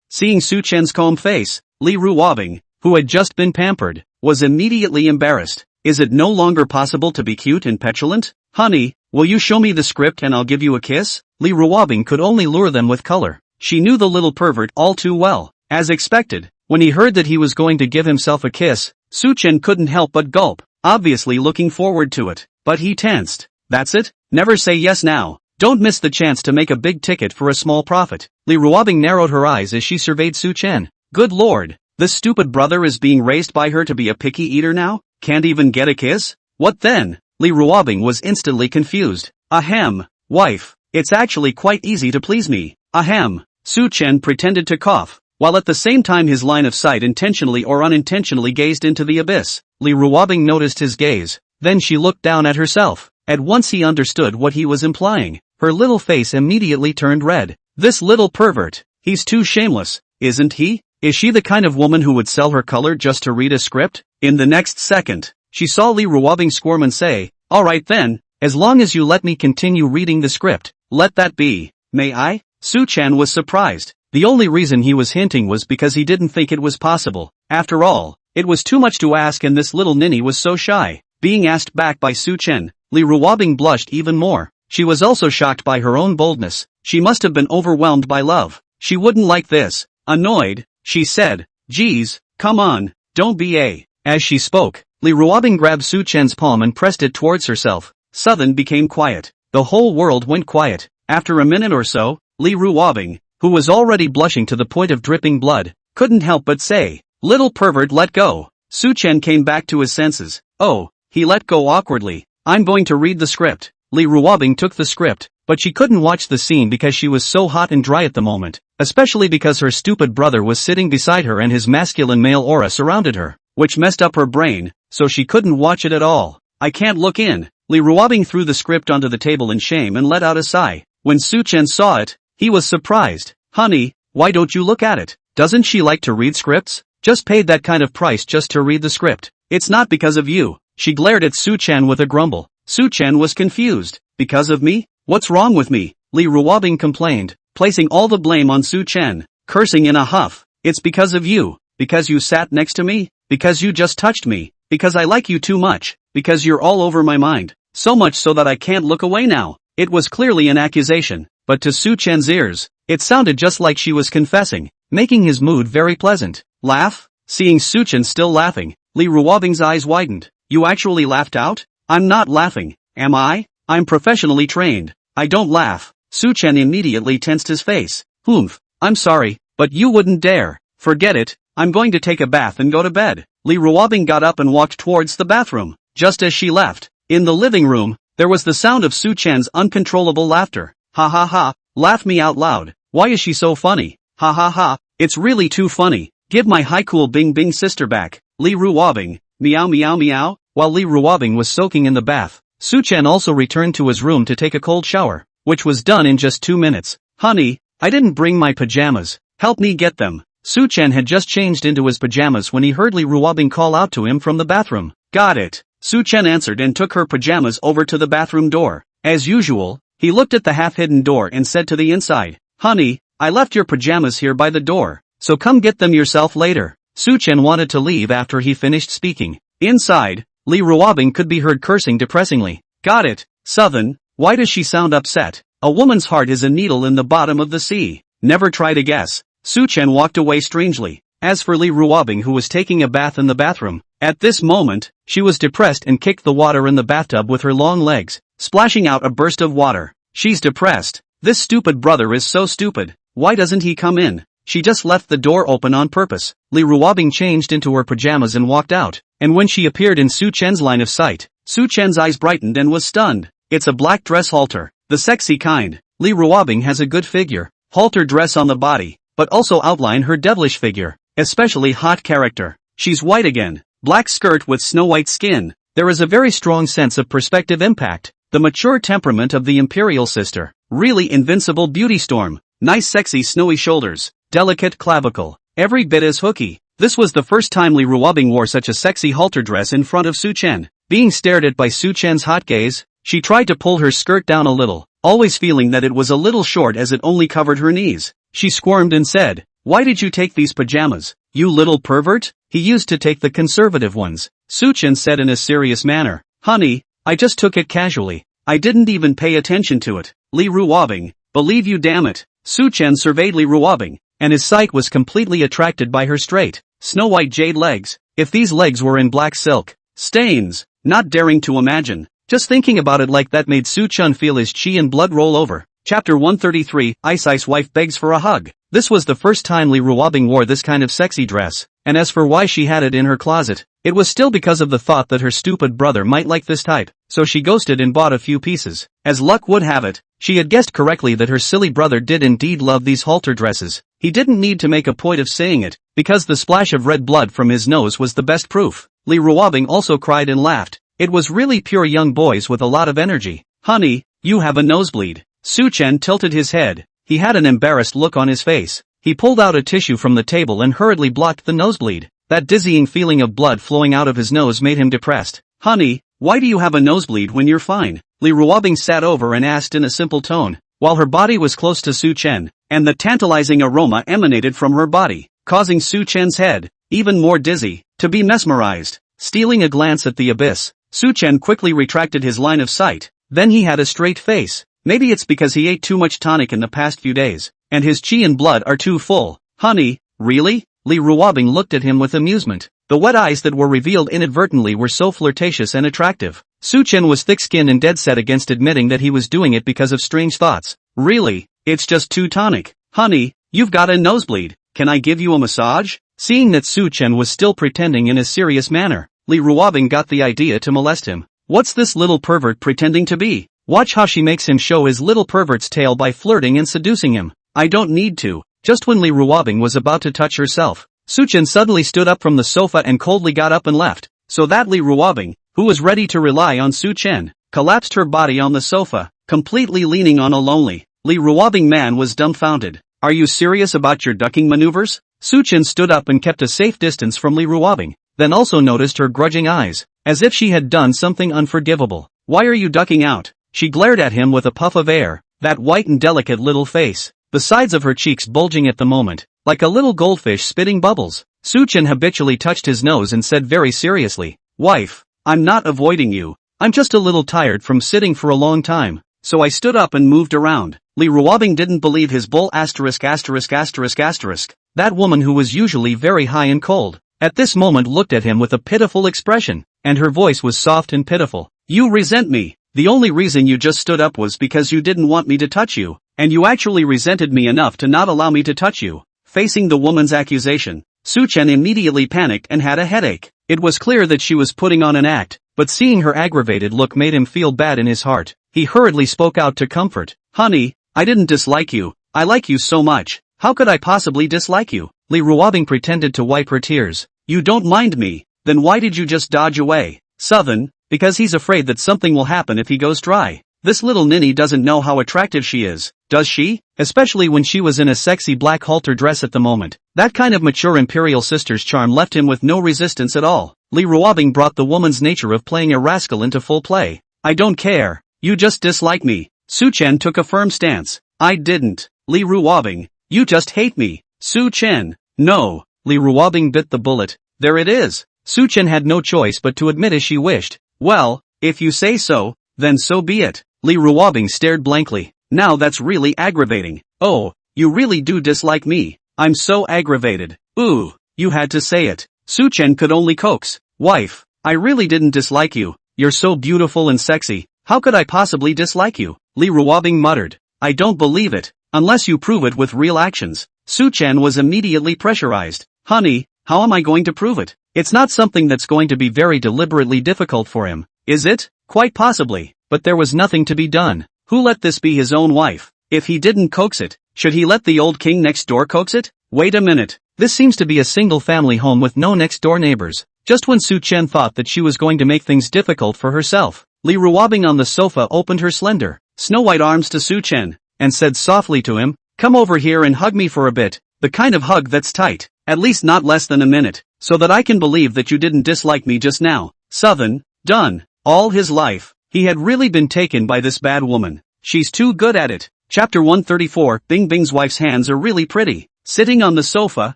S1: Seeing Su Chen's calm face, Li Ruobing, who had just been pampered, was immediately embarrassed. Is it no longer possible to be cute and petulant? "Honey, will you show me the script and I'll give you a kiss?" Li Ruobing could only lure them with color. She knew the little pervert all too well. As expected, when he heard that he was going to give himself a kiss, Su Chen couldn't help but gulp, obviously looking forward to it. But he tensed. "That's it? Never say yes now. Don't miss the chance to make a big ticket for a small profit." Li Ruobing narrowed her eyes as she surveyed Su Chen. Good lord, this stupid brother is being raised by her to be a picky eater now? Can't even get a kiss? What then? Li Ruobing was instantly confused. "Ahem, wife, it's actually quite easy to please me. Ahem." Su Chen pretended to cough, while at the same time his line of sight intentionally or unintentionally gazed into the abyss. Li Ruobing noticed his gaze, then she looked down at herself. At once he understood what he was implying. Her little face immediately turned red. This little pervert, he's too shameless, isn't he? Is she the kind of woman who would sell her color just to read a script? In the next second, she saw Li Ruobing squirm and say, "Alright then, as long as you let me continue reading the script, let that be. May I?" Su Chen was surprised. The only reason he was hinting was because he didn't think it was possible. After all, it was too much to ask and this little ninny was so shy. Being asked back by Su Chen, Li Ruobing blushed even more. She was also shocked by her own boldness. She must have been overwhelmed by love. She wouldn't like this. Annoyed, she said, "Geez, come on, don't be a." As she spoke, Li Ruobing grabbed Su Chen's palm and pressed it towards herself. Southern became quiet. The whole world went quiet. After a minute or so, Li Ruobing, who was already blushing to the point of dripping blood, couldn't help but say, "Little pervert, let go." Su Chen came back to his senses. Oh, he let go awkwardly. "I'm going to read the script." Li Ruobing took the script, but she couldn't watch the scene because she was so hot and dry at the moment, especially because her stupid brother was sitting beside her and his masculine male aura surrounded her, which messed up her brain, so she couldn't watch it at all. "I can't look in." Li Ruobing threw the script onto the table in shame and let out a sigh. When Su Chen saw it, he was surprised. "Honey, why don't you look at it? Doesn't she like to read scripts? Just paid that kind of price just to read the script. It's not because of you." She glared at Su Chen with a grumble. Su Chen was confused. "Because of me? What's wrong with me?" Li Ruobing complained, placing all the blame on Su Chen, cursing in a huff. It's because of you, because you sat next to me, because you just touched me, because I like you too much, because you're all over my mind, so much so that I can't look away now. It was clearly an accusation, but to Su Chen's ears, it sounded just like she was confessing, making his mood very pleasant. Laugh? Seeing Su Chen still laughing, Li Ruobing's eyes widened. You actually laughed out? I'm not laughing, am I? I'm professionally trained. I don't laugh. Su Chen immediately tensed his face. Humph. I'm sorry, but you wouldn't dare. Forget it. I'm going to take a bath and go to bed. Li Ruobing got up and walked towards the bathroom. Just as she left, in the living room, there was the sound of Su Chen's uncontrollable laughter. Ha ha ha. Laugh me out loud. Why is she so funny? Ha ha ha. It's really too funny. Give my high-cool Bing Bing sister back. Li Ruobing. Meow meow meow. While Li Ruobing was soaking in the bath, Su Chen also returned to his room to take a cold shower, which was done in just 2 minutes. Honey, I didn't bring my pajamas. Help me get them. Su Chen had just changed into his pajamas when he heard Li Ruobing call out to him from the bathroom. Got it. Su Chen answered and took her pajamas over to the bathroom door. As usual, he looked at the half-hidden door and said to the inside, Honey, I left your pajamas here by the door, so come get them yourself later. Su Chen wanted to leave after he finished speaking. Inside, Li Ruobing could be heard cursing depressingly. Got it, Southern, why does she sound upset? A woman's heart is a needle in the bottom of the sea. Never try to guess. Su Chen walked away strangely. As for Li Ruobing, who was taking a bath in the bathroom, at this moment, she was depressed and kicked the water in the bathtub with her long legs, splashing out a burst of water. She's depressed. This stupid brother is so stupid. Why doesn't he come in? She just left the door open on purpose. Li Ruobing changed into her pajamas and walked out, and when she appeared in Su Chen's line of sight, Su Chen's eyes brightened and was stunned. It's a black dress halter, the sexy kind. Li Ruobing has a good figure, halter dress on the body, but also outline her devilish figure, especially hot character. She's white again, black skirt with snow-white skin. There is a very strong sense of perspective impact, the mature temperament of the imperial sister, really invincible beauty storm, nice sexy snowy shoulders, delicate clavicle, every bit as hooky. This was the first time Li Ruobing wore such a sexy halter dress in front of Su Chen. Being stared at by Su Chen's hot gaze, she tried to pull her skirt down a little, always feeling that it was a little short as it only covered her knees. She squirmed and said, Why did you take these pajamas, you little pervert? He used to take the conservative ones. Su Chen said in a serious manner, Honey, I just took it casually. I didn't even pay attention to it. Li Ruobing, believe you damn it. Su Chen surveyed Li Ruobing, and his sight was completely attracted by her straight, snow-white jade legs. If these legs were in black silk stains, not daring to imagine. Just thinking about it like that made Su Chen feel his chi and blood roll over. Chapter 133, Ice wife begs for a hug. This was the first time Li Ruobing wore this kind of sexy dress, and as for why she had it in her closet, it was still because of the thought that her stupid brother might like this type, so she ghosted and bought a few pieces. As luck would have it, she had guessed correctly that her silly brother did indeed love these halter dresses. He didn't need to make a point of saying it, because the splash of red blood from his nose was the best proof. Li Ruobing also cried and laughed. It was really pure young boys with a lot of energy. Honey, you have a nosebleed. Su Chen tilted his head. He had an embarrassed look on his face. He pulled out a tissue from the table and hurriedly blocked the nosebleed. That dizzying feeling of blood flowing out of his nose made him depressed. Honey, why do you have a nosebleed when you're fine? Li Ruobing sat over and asked in a simple tone, while her body was close to Su Chen, and the tantalizing aroma emanated from her body, causing Su Chen's head, even more dizzy, to be mesmerized. Stealing a glance at the abyss, Su Chen quickly retracted his line of sight. Then he had a straight face. Maybe it's because he ate too much tonic in the past few days, and his chi and blood are too full. Honey, really? Li Ruobing looked at him with amusement. The wet eyes that were revealed inadvertently were so flirtatious and attractive. Su Chen was thick-skinned and dead set against admitting that he was doing it because of strange thoughts. Really? It's just too tonic. Honey, you've got a nosebleed. Can I give you a massage? Seeing that Su Chen was still pretending in a serious manner, Li Ruobing got the idea to molest him. What's this little pervert pretending to be? Watch how she makes him show his little pervert's tail by flirting and seducing him. I don't need to. Just when Li Ruobing was about to touch herself, Su Chen suddenly stood up from the sofa and coldly got up and left, so that Li Ruobing, who was ready to rely on Su Chen, collapsed her body on the sofa, completely leaning on a lonely. Li Ruobing man was dumbfounded. Are you serious about your ducking maneuvers? Su Chen stood up and kept a safe distance from Li Ruobing, then also noticed her grudging eyes, as if she had done something unforgivable. Why are you ducking out? She glared at him with a puff of air. That white and delicate little face, the sides of her cheeks bulging at the moment, like a little goldfish spitting bubbles. Su-chen habitually touched his nose and said very seriously, "Wife, I'm not avoiding you. I'm just a little tired from sitting for a long time, so I stood up and moved around." Li Ruobing didn't believe his bull asterisk. That woman who was usually very high and cold, at this moment looked at him with a pitiful expression, and her voice was soft and pitiful. "You resent me. The only reason you just stood up was because you didn't want me to touch you, and you actually resented me enough to not allow me to touch you." Facing the woman's accusation, Su-chen immediately panicked and had a headache. It was clear that she was putting on an act, but seeing her aggravated look made him feel bad in his heart. He hurriedly spoke out to comfort. "Honey, I didn't dislike you. I like you so much. How could I possibly dislike you?" Li Ruobing pretended to wipe her tears. "You don't mind me? Then why did you just dodge away?" "Southern, because he's afraid that something will happen if he goes dry. This little ninny doesn't know how attractive she is, does she? Especially when she was in a sexy black halter dress at the moment." That kind of mature imperial sister's charm left him with no resistance at all. Li Ruobing brought the woman's nature of playing a rascal into full play. "I don't care. You just dislike me." Su-chen took a firm stance. "I didn't. Li Ruobing, you just hate me." Su-chen, "No." Li Ruobing bit the bullet. "There it is." Su-chen had no choice but to admit as she wished. "Well, if you say so, then so be it." Li Ruobing stared blankly. "Now that's really aggravating. Oh, you really do dislike me. I'm so aggravated." "Ooh, you had to say it." Su-chen could only coax. "Wife, I really didn't dislike you. You're so beautiful and sexy. How could I possibly dislike you?" Li Ruobing muttered. "I don't believe it, unless you prove it with real actions." Su-chen was immediately pressurized. "Honey, how am I going to prove it? It's not something that's going to be very deliberately difficult for him, is it?" "Quite possibly, but there was nothing to be done. Who let this be his own wife? If he didn't coax it, should he let the old king next door coax it?" "Wait a minute. This seems to be a single-family home with no next-door neighbors." Just when Su-chen thought that she was going to make things difficult for herself, Li Ruobing on the sofa opened her slender, snow-white arms to Su-chen, and said softly to him, "Come over here and hug me for a bit, the kind of hug that's tight, at least not less than a minute, so that I can believe that you didn't dislike me just now." Southern, done. All his life, he had really been taken by this bad woman. She's too good at it. Chapter 134, Bing Bing's wife's hands are really pretty. Sitting on the sofa,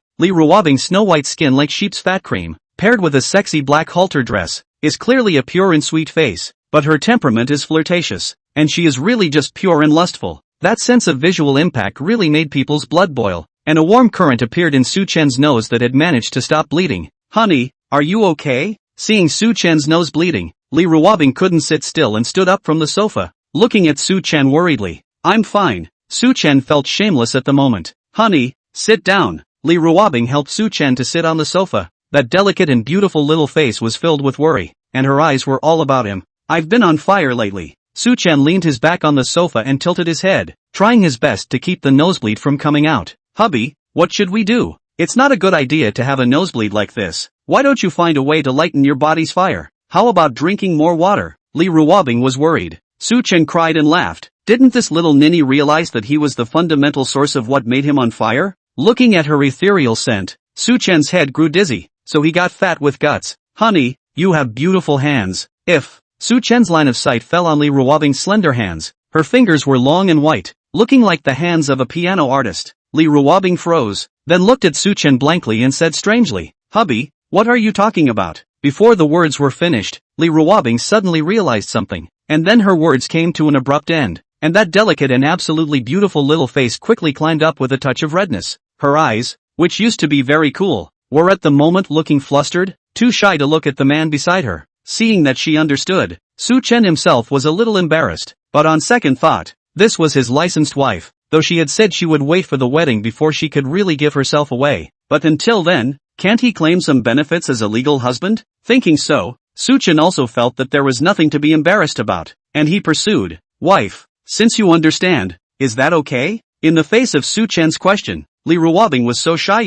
S1: Li Ruobing's snow-white skin like sheep's fat cream, paired with a sexy black halter dress, is clearly a pure and sweet face, but her temperament is flirtatious, and she is really just pure and lustful. That sense of visual impact really made people's blood boil, and a warm current appeared in Su-chen's nose that had managed to stop bleeding. "Honey, are you okay?" Seeing Su-chen's nose bleeding, Li Ruobing couldn't sit still and stood up from the sofa, looking at Su-chen worriedly. "I'm fine." Su-chen felt shameless at the moment. "Honey, sit down." Li Ruobing helped Su-chen to sit on the sofa. That delicate and beautiful little face was filled with worry, and her eyes were all about him. "I've been on fire lately." Su-chen leaned his back on the sofa and tilted his head, trying his best to keep the nosebleed from coming out. "Hubby, what should we do? It's not a good idea to have a nosebleed like this. Why don't you find a way to lighten your body's fire? How about drinking more water?" Li Ruobing was worried. Su-chen cried and laughed. Didn't this little ninny realize that he was the fundamental source of what made him on fire? Looking at her ethereal scent, Su-chen's head grew dizzy, so he got fat with guts. "Honey, you have beautiful hands." If Su-chen's line of sight fell on Li Ruobing's slender hands, her fingers were long and white, looking like the hands of a piano artist. Li Ruobing froze, then looked at Su-chen blankly and said strangely, "Hubby, what are you talking about?" Before the words were finished, Li Ruobing suddenly realized something, and then her words came to an abrupt end, and that delicate and absolutely beautiful little face quickly climbed up with a touch of redness. Her eyes, which used to be very cool, were at the moment looking flustered, too shy to look at the man beside her. Seeing that she understood, Su-chen himself was a little embarrassed, but on second thought, this was his licensed wife, though she had said she would wait for the wedding before she could really give herself away. But until then, can't he claim some benefits as a legal husband? Thinking so, Su-chen also felt that there was nothing to be embarrassed about, and he pursued, "Wife, since you understand, is that okay?" In the face of Su-chen's question, Li Ruobing was so shy.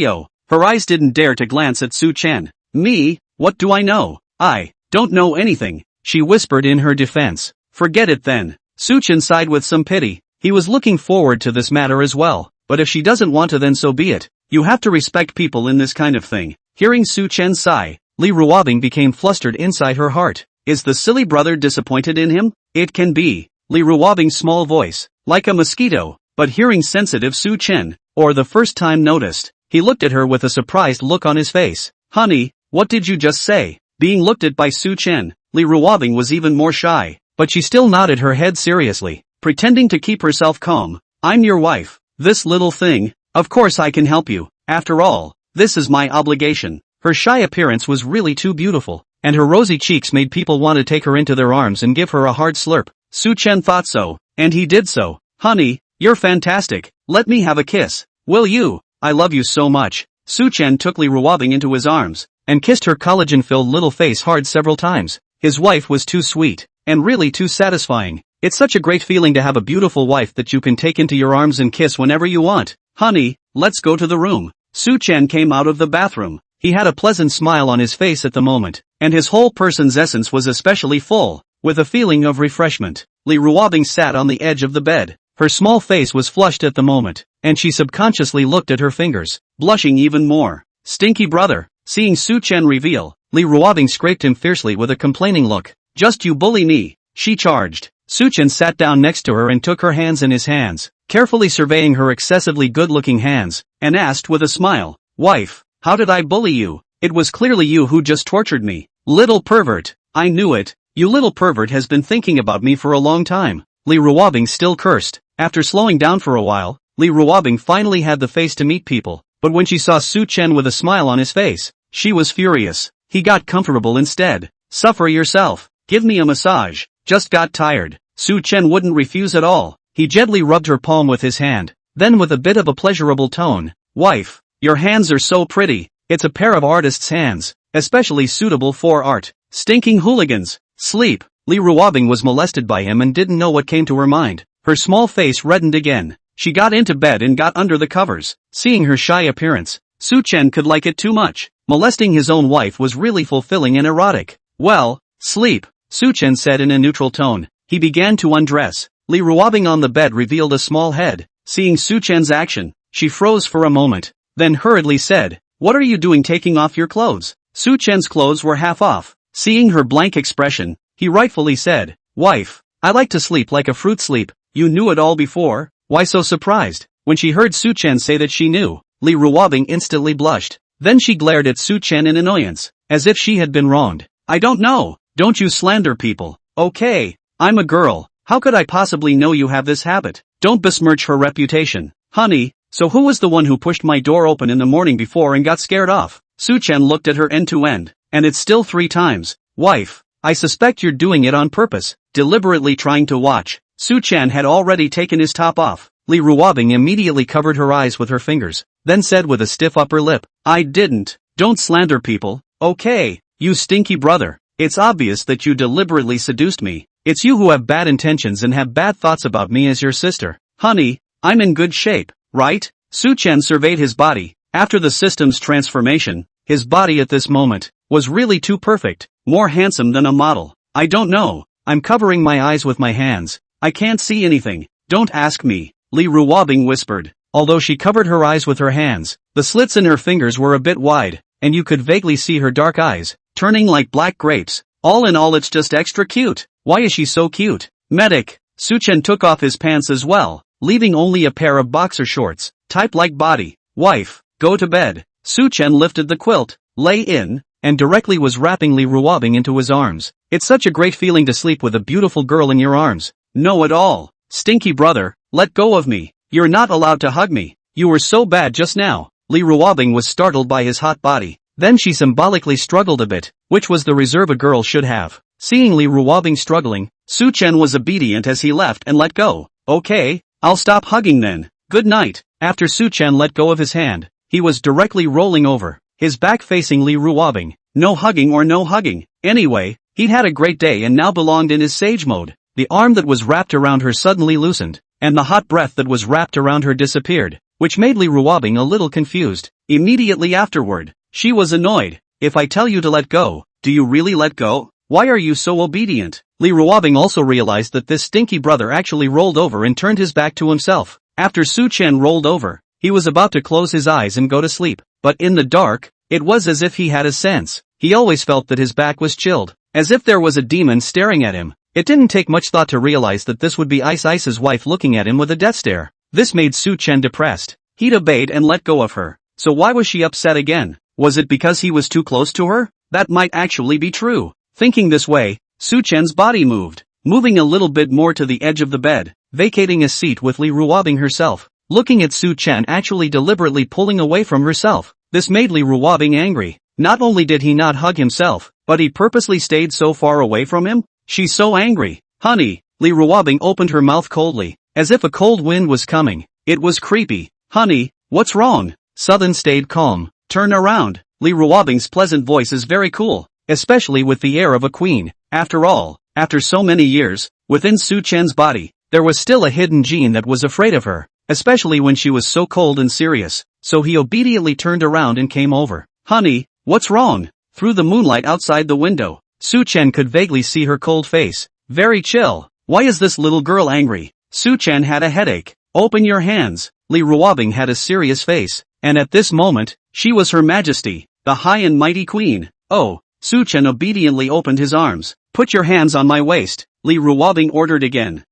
S1: Her eyes didn't dare to glance at Su-chen. "Me, what do I know? I don't know anything," she whispered in her defense. "Forget it then." Su-chen sighed with some pity. He was looking forward to this matter as well, but if she doesn't want to then so be it. You have to respect people in this kind of thing. Hearing Su-chen sigh, Li Ruobing became flustered inside her heart. Is the silly brother disappointed in him? It can be. Li Ruobing's small voice, like a mosquito, but hearing sensitive Su Chen, or the first time noticed. He looked at her with a surprised look on his face. Honey, what did you just say? Being looked at by Su Chen, Li Ruobing was even more shy, but she still nodded her head seriously, pretending to keep herself calm. I'm your wife. This little thing, of course I can help you. After all, this is my obligation. Her shy appearance was really too beautiful, and her rosy cheeks made people want to take her into their arms and give her a hard slurp. Su Chen thought so, and he did so. Honey, you're fantastic. Let me have a kiss. Will you? I love you so much. Su Chen took Li Ruobing into his arms, and kissed her collagen-filled little face hard several times. His wife was too sweet, and really too satisfying. It's such a great feeling to have a beautiful wife that you can take into your arms and kiss whenever you want. Honey, let's go to the room. Su Chen came out of the bathroom. He had a pleasant smile on his face at the moment, and his whole person's essence was especially full, with a feeling of refreshment. Li Ruobing sat on the edge of the bed. Her small face was flushed at the moment, and she subconsciously looked at her fingers, blushing even more. Stinky brother. Seeing Su Chen reveal, Li Ruobing scraped him fiercely with a complaining look. Just you bully me, she charged. Su Chen sat down next to her and took her hands in his hands, carefully surveying her excessively good-looking hands, and asked with a smile, Wife, how did I bully you? It was clearly you who just tortured me. Little pervert. I knew it. You little pervert has been thinking about me for a long time. Li Ruobing still cursed. After slowing down for a while, Li Ruobing finally had the face to meet people, but when she saw Su Chen with a smile on his face, she was furious. He got comfortable instead. Suffer yourself. Give me a massage. Just got tired. Su Chen wouldn't refuse at all. He gently rubbed her palm with his hand, then with a bit of a pleasurable tone, Wife, your hands are so pretty. It's a pair of artist's hands, especially suitable for art. Stinking hooligans. Sleep. Li Ruobing was molested by him and didn't know what came to her mind. Her small face reddened again. She got into bed and got under the covers. Seeing her shy appearance, Su Chen could like it too much. Molesting his own wife was really fulfilling and erotic. Well, sleep, Su Chen said in a neutral tone. He began to undress. Li Ruobing on the bed revealed a small head. Seeing Su Chen's action, she froze for a moment, then hurriedly said, What are you doing taking off your clothes? Su Chen's clothes were half off. Seeing her blank expression, he rightfully said, Wife, I like to sleep like a fruit sleep. You knew it all before? Why so surprised? When she heard Su Chen say that she knew, Li Ruobing instantly blushed. Then she glared at Su Chen in annoyance, as if she had been wronged. I don't know. Don't you slander people. Okay, I'm a girl. How could I possibly know you have this habit? Don't besmirch her reputation. Honey, so who was the one who pushed my door open in the morning before and got scared off? Su Chen looked at her end to end, and it's still 3 times. Wife, I suspect you're doing it on purpose, deliberately trying to watch. Su Chen had already taken his top off. Li Ruobing immediately covered her eyes with her fingers, then said with a stiff upper lip, I didn't. Don't slander people. Okay, you stinky brother. It's obvious that you deliberately seduced me. It's you who have bad intentions and have bad thoughts about me as your sister. Honey, I'm in good shape, right? Su Chen surveyed his body. After the system's transformation, his body at this moment was really too perfect, more handsome than a model. I don't know. I'm covering my eyes with my hands. I can't see anything. Don't ask me, Li Ruobing whispered. Although she covered her eyes with her hands, the slits in her fingers were a bit wide, and you could vaguely see her dark eyes, turning like black grapes. All in all, it's just extra cute. Why is she so cute? Medic. Su Chen took off his pants as well, leaving only a pair of boxer shorts, type-like body. Wife, go to bed. Su Chen lifted the quilt, lay in, and directly was wrapping Li Ruobing into his arms. It's such a great feeling to sleep with a beautiful girl in your arms. No at all. Stinky brother, let go of me. You're not allowed to hug me. You were so bad just now. Li Ruobing was startled by his hot body. Then she symbolically struggled a bit, which was the reserve a girl should have. Seeing Li Ruobing struggling, Su Chen was obedient as he left and let go. Okay, I'll stop hugging then. Good night. After Su Chen let go of his hand, he was directly rolling over, his back facing Li Ruobing. No hugging or no hugging. Anyway, he'd had a great day and now belonged in his sage mode. The arm that was wrapped around her suddenly loosened, and the hot breath that was wrapped around her disappeared, which made Li Ruobing a little confused. Immediately afterward, she was annoyed. If I tell you to let go, do you really let go? Why are you so obedient? Li Ruobing also realized that this stinky brother actually rolled over and turned his back to himself. After Su Chen rolled over, he was about to close his eyes and go to sleep, but in the dark, it was as if he had a sense. He always felt that his back was chilled, as if there was a demon staring at him. It didn't take much thought to realize that this would be Ice's wife looking at him with a death stare. This made Su Chen depressed. He'd obeyed and let go of her. So why was she upset again? Was it because he was too close to her? That might actually be true. Thinking this way, Su Chen's body moved, moving a little bit more to the edge of the bed, vacating a seat with Li Ruobing herself. Looking at Su Chen actually deliberately pulling away from herself. This made Li Ruobing angry. Not only did he not hug himself, but he purposely stayed so far away from him? She's so angry. Honey, Li Ruobing opened her mouth coldly, as if a cold wind was coming. It was creepy. Honey, what's wrong? Southern stayed calm. Turn around. Li Ruobing's pleasant voice is very cool, especially with the air of a queen. After all, after so many years, within Su Chen's body, there was still a hidden gene that was afraid of her, especially when she was so cold and serious. So he obediently turned around and came over. Honey, what's wrong? Through the moonlight outside the window, Su Chen could vaguely see her cold face. Very chill. Why is this little girl angry? Su Chen had a headache. Open your hands. Li Ruobing had a serious face, and at this moment, she was Her Majesty, the High and Mighty Queen. Oh, Su Chen obediently opened his arms. Put your hands on my waist, Li Ruobing ordered again.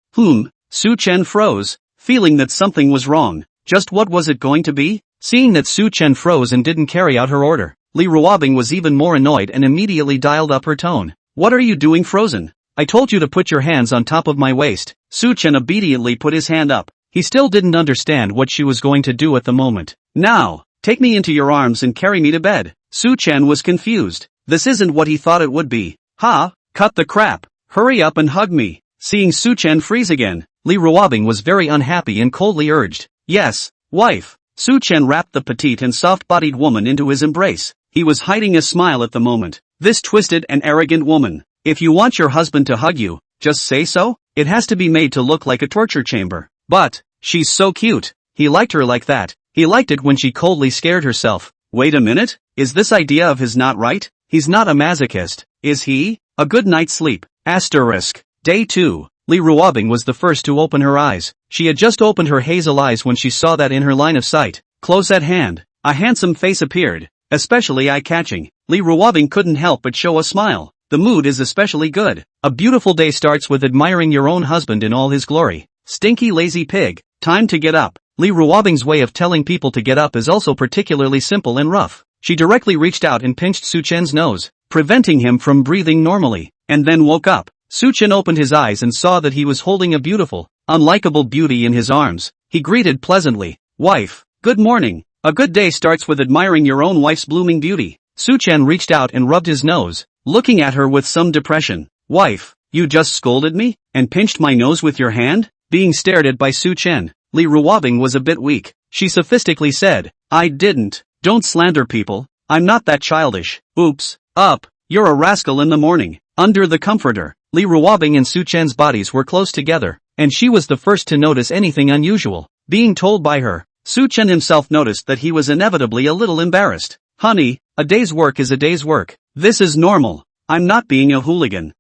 S1: Su Chen froze, feeling that something was wrong. Just what was it going to be? Seeing that Su Chen froze and didn't carry out her order, Li Ruobing was even more annoyed and immediately dialed up her tone. What are you doing frozen? I told you to put your hands on top of my waist. Su Chen obediently put his hand up. He still didn't understand what she was going to do at the moment. Now, take me into your arms and carry me to bed. Su Chen was confused. This isn't what he thought it would be. Ha, cut the crap. Hurry up and hug me. Seeing Su Chen freeze again, Li Ruobing was very unhappy and coldly urged. Yes, wife. Su Chen wrapped the petite and soft-bodied woman into his embrace. He was hiding a smile at the moment. This twisted and arrogant woman. If you want your husband to hug you, just say so. It has to be made to look like a torture chamber. But, she's so cute. He liked her like that. He liked it when she coldly scared herself. Wait a minute, is this idea of his not right? He's not a masochist, is he? A good night's sleep. Asterisk. Day 2. Li Ruobing was the first to open her eyes. She had just opened her hazel eyes when she saw that in her line of sight, close at hand, a handsome face appeared, especially eye-catching. Li Ruobing couldn't help but show a smile. The mood is especially good. A beautiful day starts with admiring your own husband in all his glory. Stinky lazy pig, time to get up. Li Ruobing's way of telling people to get up is also particularly simple and rough. She directly reached out and pinched Su Chen's nose, preventing him from breathing normally, and then woke up. Su Chen opened his eyes and saw that he was holding a beautiful, unlikable beauty in his arms. He greeted pleasantly, wife, good morning. A good day starts with admiring your own wife's blooming beauty. Su Chen reached out and rubbed his nose, looking at her with some depression. Wife, you just scolded me, and pinched my nose with your hand? Being stared at by Su Chen, Li Ruobing was a bit weak. She sophistically said, I didn't. Don't slander people. I'm not that childish. Oops. Up. You're a rascal in the morning. Under the comforter, Li Ruobing and Su Chen's bodies were close together, and she was the first to notice anything unusual. Being told by her, Su Chen himself noticed that he was inevitably a little embarrassed. Honey, a day's work is a day's work. This is normal. I'm not being a hooligan.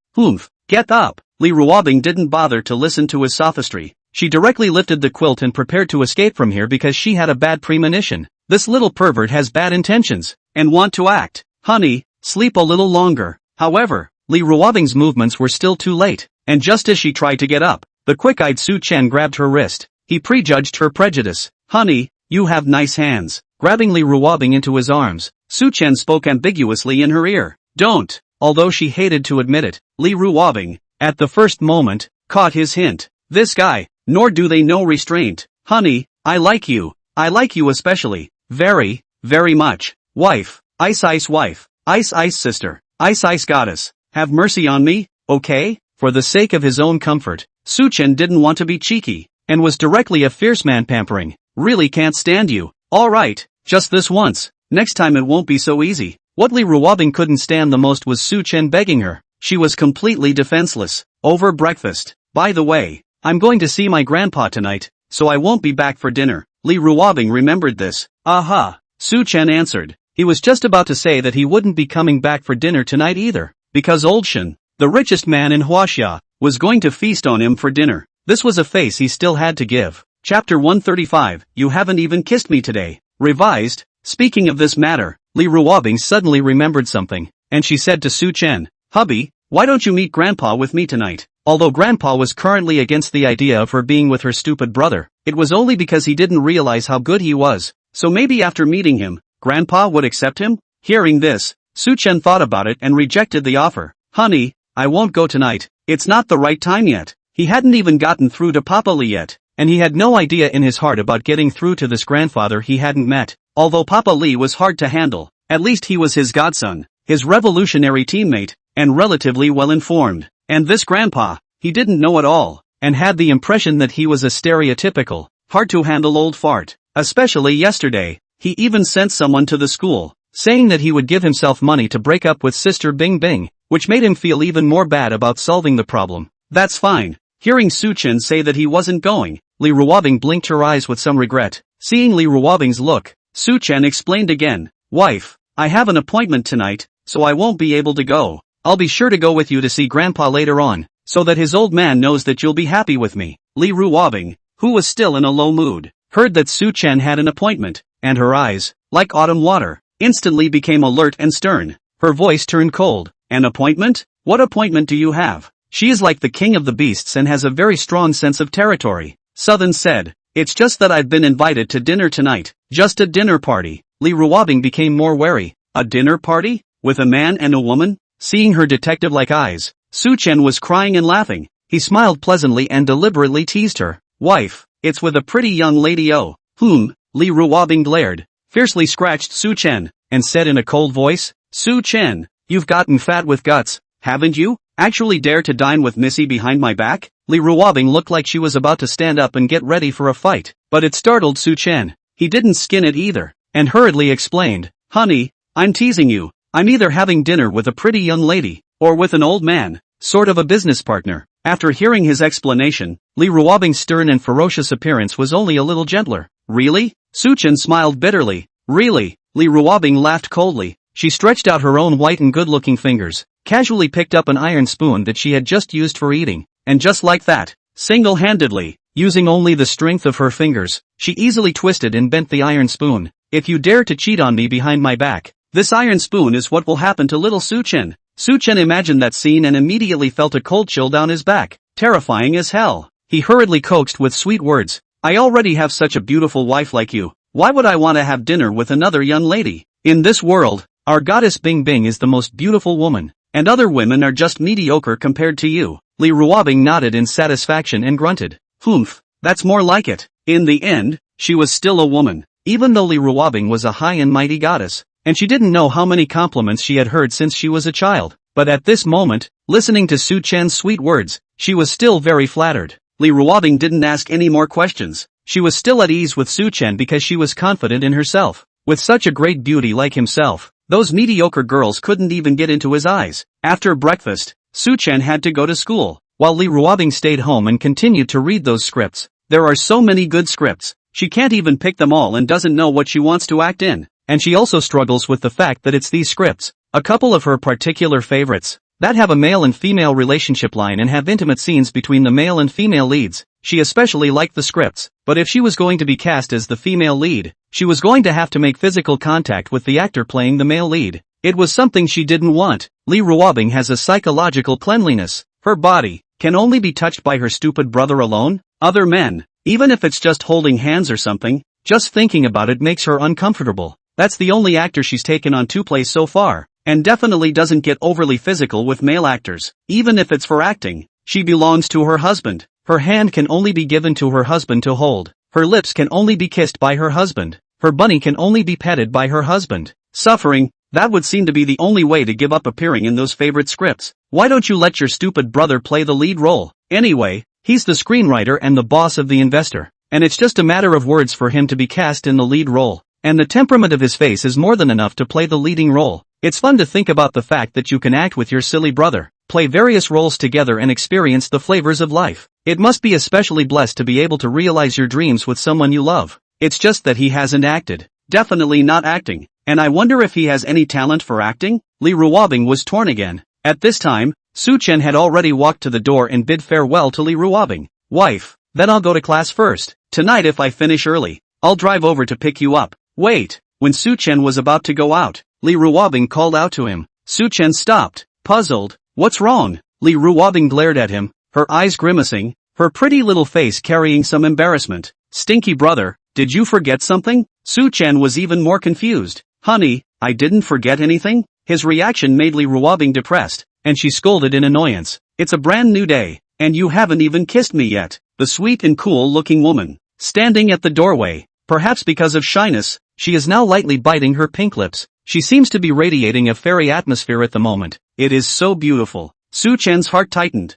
S1: Get up. Li Ruobing didn't bother to listen to his sophistry. She directly lifted the quilt and prepared to escape from here because she had a bad premonition. This little pervert has bad intentions, and want to act. Honey, sleep a little longer. However, Li Ruobing's movements were still too late, and just as she tried to get up, the quick-eyed Su Chen grabbed her wrist. He prejudged her prejudice. Honey, you have nice hands. Grabbing Li Ruobing into his arms, Su Chen spoke ambiguously in her ear. Don't. Although she hated to admit it, Li Ruobing, at the first moment, caught his hint. This guy, nor do they know restraint. Honey, I like you. I like you especially. Very, very much. Wife, Ice wife, Ice sister, Ice goddess. Have mercy on me, okay? For the sake of his own comfort, Su Chen didn't want to be cheeky, and was directly a fierce man pampering. Really can't stand you. Alright, just this once. Next time it won't be so easy. What Li Ruobing couldn't stand the most was Su Chen begging her. She was completely defenseless. Over breakfast. By the way, I'm going to see my grandpa tonight, so I won't be back for dinner. Li Ruobing remembered this. Aha, Su Chen answered. He was just about to say that he wouldn't be coming back for dinner tonight either, because Old Shen, the richest man in Huaxia, was going to feast on him for dinner. This was a face he still had to give. Chapter 135, You haven't even kissed me today. Revised. Speaking of this matter, Li Ruobing suddenly remembered something, and she said to Su Chen, Hubby, why don't you meet Grandpa with me tonight? Although Grandpa was currently against the idea of her being with her stupid brother, it was only because he didn't realize how good he was. So maybe after meeting him, Grandpa would accept him? Hearing this, Suchen thought about it and rejected the offer. Honey, I won't go tonight. It's not the right time yet. He hadn't even gotten through to Papa Lee yet, and he had no idea in his heart about getting through to this grandfather he hadn't met. Although Papa Lee was hard to handle, at least he was his godson, his revolutionary teammate, and relatively well-informed. And this grandpa, he didn't know at all, and had the impression that he was a stereotypical, hard-to-handle old fart. Especially yesterday, he even sent someone to the school, saying that he would give himself money to break up with Sister Bing Bing, which made him feel even more bad about solving the problem. That's fine. Hearing Suchen say that he wasn't going, Li Ruobing blinked her eyes with some regret. Seeing Li Ruobing's look, Suchen explained again, Wife, I have an appointment tonight, so I won't be able to go. I'll be sure to go with you to see Grandpa later on, so that his old man knows that you'll be happy with me. Li Ruobing, who was still in a low mood, heard that Suchen had an appointment, and her eyes, like autumn water, instantly became alert and stern. Her voice turned cold. An appointment? What appointment do you have? She is like the king of the beasts and has a very strong sense of territory. Southern said, It's just that I've been invited to dinner tonight. Just a dinner party. Li Ruobing became more wary. A dinner party? With a man and a woman? Seeing her detective-like eyes, Suchen was crying and laughing. He smiled pleasantly and deliberately teased her. Wife, it's with a pretty young lady. Oh, whom? Li Ruobing glared, fiercely scratched Suchen, and said in a cold voice, Suchen, you've gotten fat with guts, haven't you? Actually dare to dine with Missy behind my back? Li Ruobing looked like she was about to stand up and get ready for a fight, but it startled Suchen. He didn't skin it either, and hurriedly explained, Honey, I'm teasing you. I'm either having dinner with a pretty young lady, or with an old man, sort of a business partner. After hearing his explanation, Li Ruobing's stern and ferocious appearance was only a little gentler. Really? Suchen smiled bitterly. Really? Li Ruobing laughed coldly. She stretched out her own white and good-looking fingers, casually picked up an iron spoon that she had just used for eating, and just like that, single-handedly, using only the strength of her fingers, she easily twisted and bent the iron spoon. If you dare to cheat on me behind my back, this iron spoon is what will happen to little Suchen. Suchen imagined that scene and immediately felt a cold chill down his back, terrifying as hell. He hurriedly coaxed with sweet words, I already have such a beautiful wife like you. Why would I want to have dinner with another young lady? In this world, our goddess Bing Bing is the most beautiful woman, and other women are just mediocre compared to you. Li Ruobing nodded in satisfaction and grunted. Humph, that's more like it. In the end, she was still a woman, even though Li Ruobing was a high and mighty goddess, and she didn't know how many compliments she had heard since she was a child. But at this moment, listening to Suchen's sweet words, she was still very flattered. Li Ruobing didn't ask any more questions. She was still at ease with Suchen because she was confident in herself. With such a great beauty like himself, those mediocre girls couldn't even get into his eyes. After breakfast, Suchen had to go to school, while Li Ruobing stayed home and continued to read those scripts. There are so many good scripts, she can't even pick them all and doesn't know what she wants to act in. And she also struggles with the fact that it's these scripts, a couple of her particular favorites, that have a male and female relationship line and have intimate scenes between the male and female leads. She especially liked the scripts, but if she was going to be cast as the female lead, she was going to have to make physical contact with the actor playing the male lead. It was something she didn't want. Li Ruobing has a psychological cleanliness. Her body can only be touched by her stupid brother alone. Other men, even if it's just holding hands or something, just thinking about it makes her uncomfortable. That's the only actor she's taken on to play so far, and definitely doesn't get overly physical with male actors. Even if it's for acting, she belongs to her husband. Her hand can only be given to her husband to hold. Her lips can only be kissed by her husband. Her bunny can only be petted by her husband. Suffering, that would seem to be the only way to give up appearing in those favorite scripts. Why don't you let your stupid brother play the lead role? Anyway, he's the screenwriter and the boss of the investor, and it's just a matter of words for him to be cast in the lead role. And the temperament of his face is more than enough to play the leading role. It's fun to think about the fact that you can act with your silly brother, play various roles together and experience the flavors of life. It must be especially blessed to be able to realize your dreams with someone you love. It's just that he hasn't acted. Definitely not acting. And I wonder if he has any talent for acting? Li Ruobing was torn again. At this time, Suchen had already walked to the door and bid farewell to Li Ruobing. Wife, then I'll go to class first. Tonight if I finish early, I'll drive over to pick you up. Wait. When Suchen was about to go out, Li Ruobing called out to him. Suchen stopped, puzzled. What's wrong? Li Ruobing glared at him. her eyes grimacing, her pretty little face carrying some embarrassment. Stinky brother, did you forget something? Su-chan was even more confused. Honey, I didn't forget anything? His reaction made Lee Ruobing depressed, and she scolded in annoyance. It's a brand new day, and you haven't even kissed me yet. The sweet and cool-looking woman, standing at the doorway, perhaps because of shyness, she is now lightly biting her pink lips. She seems to be radiating a fairy atmosphere at the moment. It is so beautiful. Su-chan's heart tightened.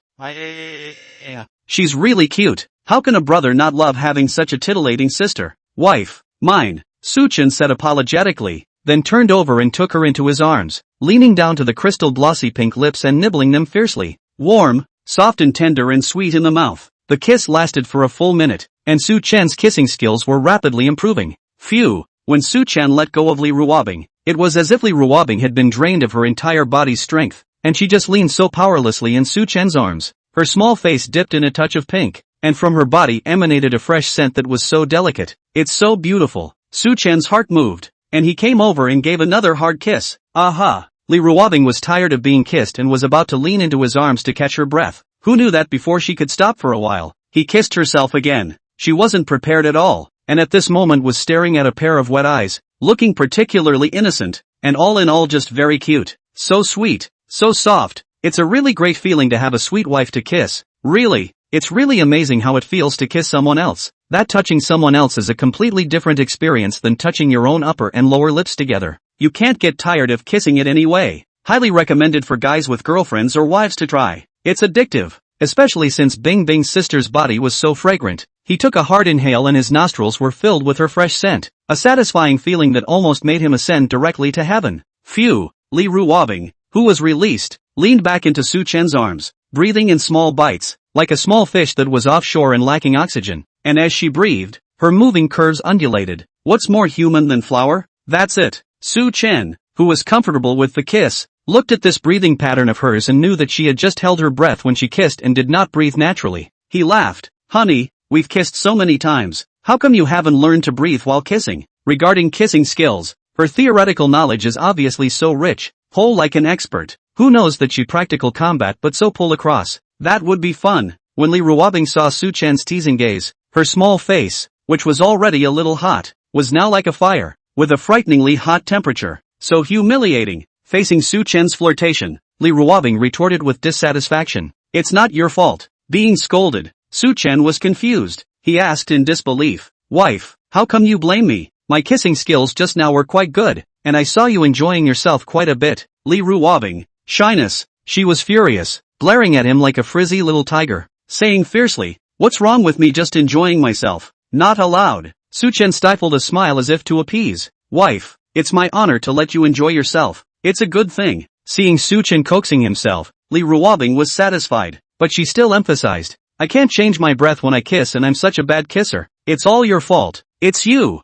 S1: She's really cute. How can a brother not love having such a titillating sister? Wife, mine, Su-chan said apologetically, then turned over and took her into his arms, leaning down to the crystal glossy pink lips and nibbling them fiercely. Warm, soft and tender and sweet in the mouth. The kiss lasted for a full minute, and Su-chan's kissing skills were rapidly improving. Phew, when Su-chan let go of Lee Ruobing, it was as if Lee Ruobing had been drained of her entire body's strength, and she just leaned so powerlessly in Su-chan's arms. Her small face dipped in a touch of pink, and from her body emanated a fresh scent that was so delicate. It's so beautiful. Su-chan's heart moved, and he came over and gave another hard kiss. Aha! Lee Ruobing was tired of being kissed and was about to lean into his arms to catch her breath. Who knew that before she could stop for a while? He kissed herself again. She wasn't prepared at all, and at this moment was staring at a pair of wet eyes, looking particularly innocent, and all in all just very cute. So sweet, so soft. It's a really great feeling to have a sweet wife to kiss. Really, it's really amazing how it feels to kiss someone else. That touching someone else is a completely different experience than touching your own upper and lower lips together. You can't get tired of kissing it anyway. Highly recommended for guys with girlfriends or wives to try. It's addictive, especially since Bing Bing's sister's body was so fragrant. He took a hard inhale and his nostrils were filled with her fresh scent, a satisfying feeling that almost made him ascend directly to heaven. Phew, Lee Ruobing, who was released, leaned back into Su-chan's arms, breathing in small bites, like a small fish that was offshore and lacking oxygen, and as she breathed, her moving curves undulated. What's more human than flour? That's it. Su-chan, who was comfortable with the kiss, looked at this breathing pattern of hers and knew that she had just held her breath when she kissed and did not breathe naturally. He laughed. Honey, we've kissed so many times, how come you haven't learned to breathe while kissing? Regarding kissing skills, her theoretical knowledge is obviously so rich, pull like an expert. Who knows that she practical combat but so pull across? That would be fun. When Lee Ruobing saw Su-chan's teasing gaze, her small face, which was already a little hot, was now like a fire, with a frighteningly hot temperature. So humiliating. Facing Su-chan's flirtation, Lee Ruobing retorted with dissatisfaction. It's not your fault. Being scolded, Su-chan was confused. He asked in disbelief. Wife, how come you blame me? My kissing skills just now were quite good, and I saw you enjoying yourself quite a bit. Lee Ruobing. Shyness. She was furious, glaring at him like a frizzy little tiger, saying fiercely, what's wrong with me just enjoying myself? Not allowed. Su-chan stifled a smile as if to appease. Wife, it's my honor to let you enjoy yourself. It's a good thing. Seeing Su-chan coaxing himself, Lee Ruobing was satisfied, but she still emphasized, I can't change my breath when I kiss and I'm such a bad kisser. It's all your fault. It's you.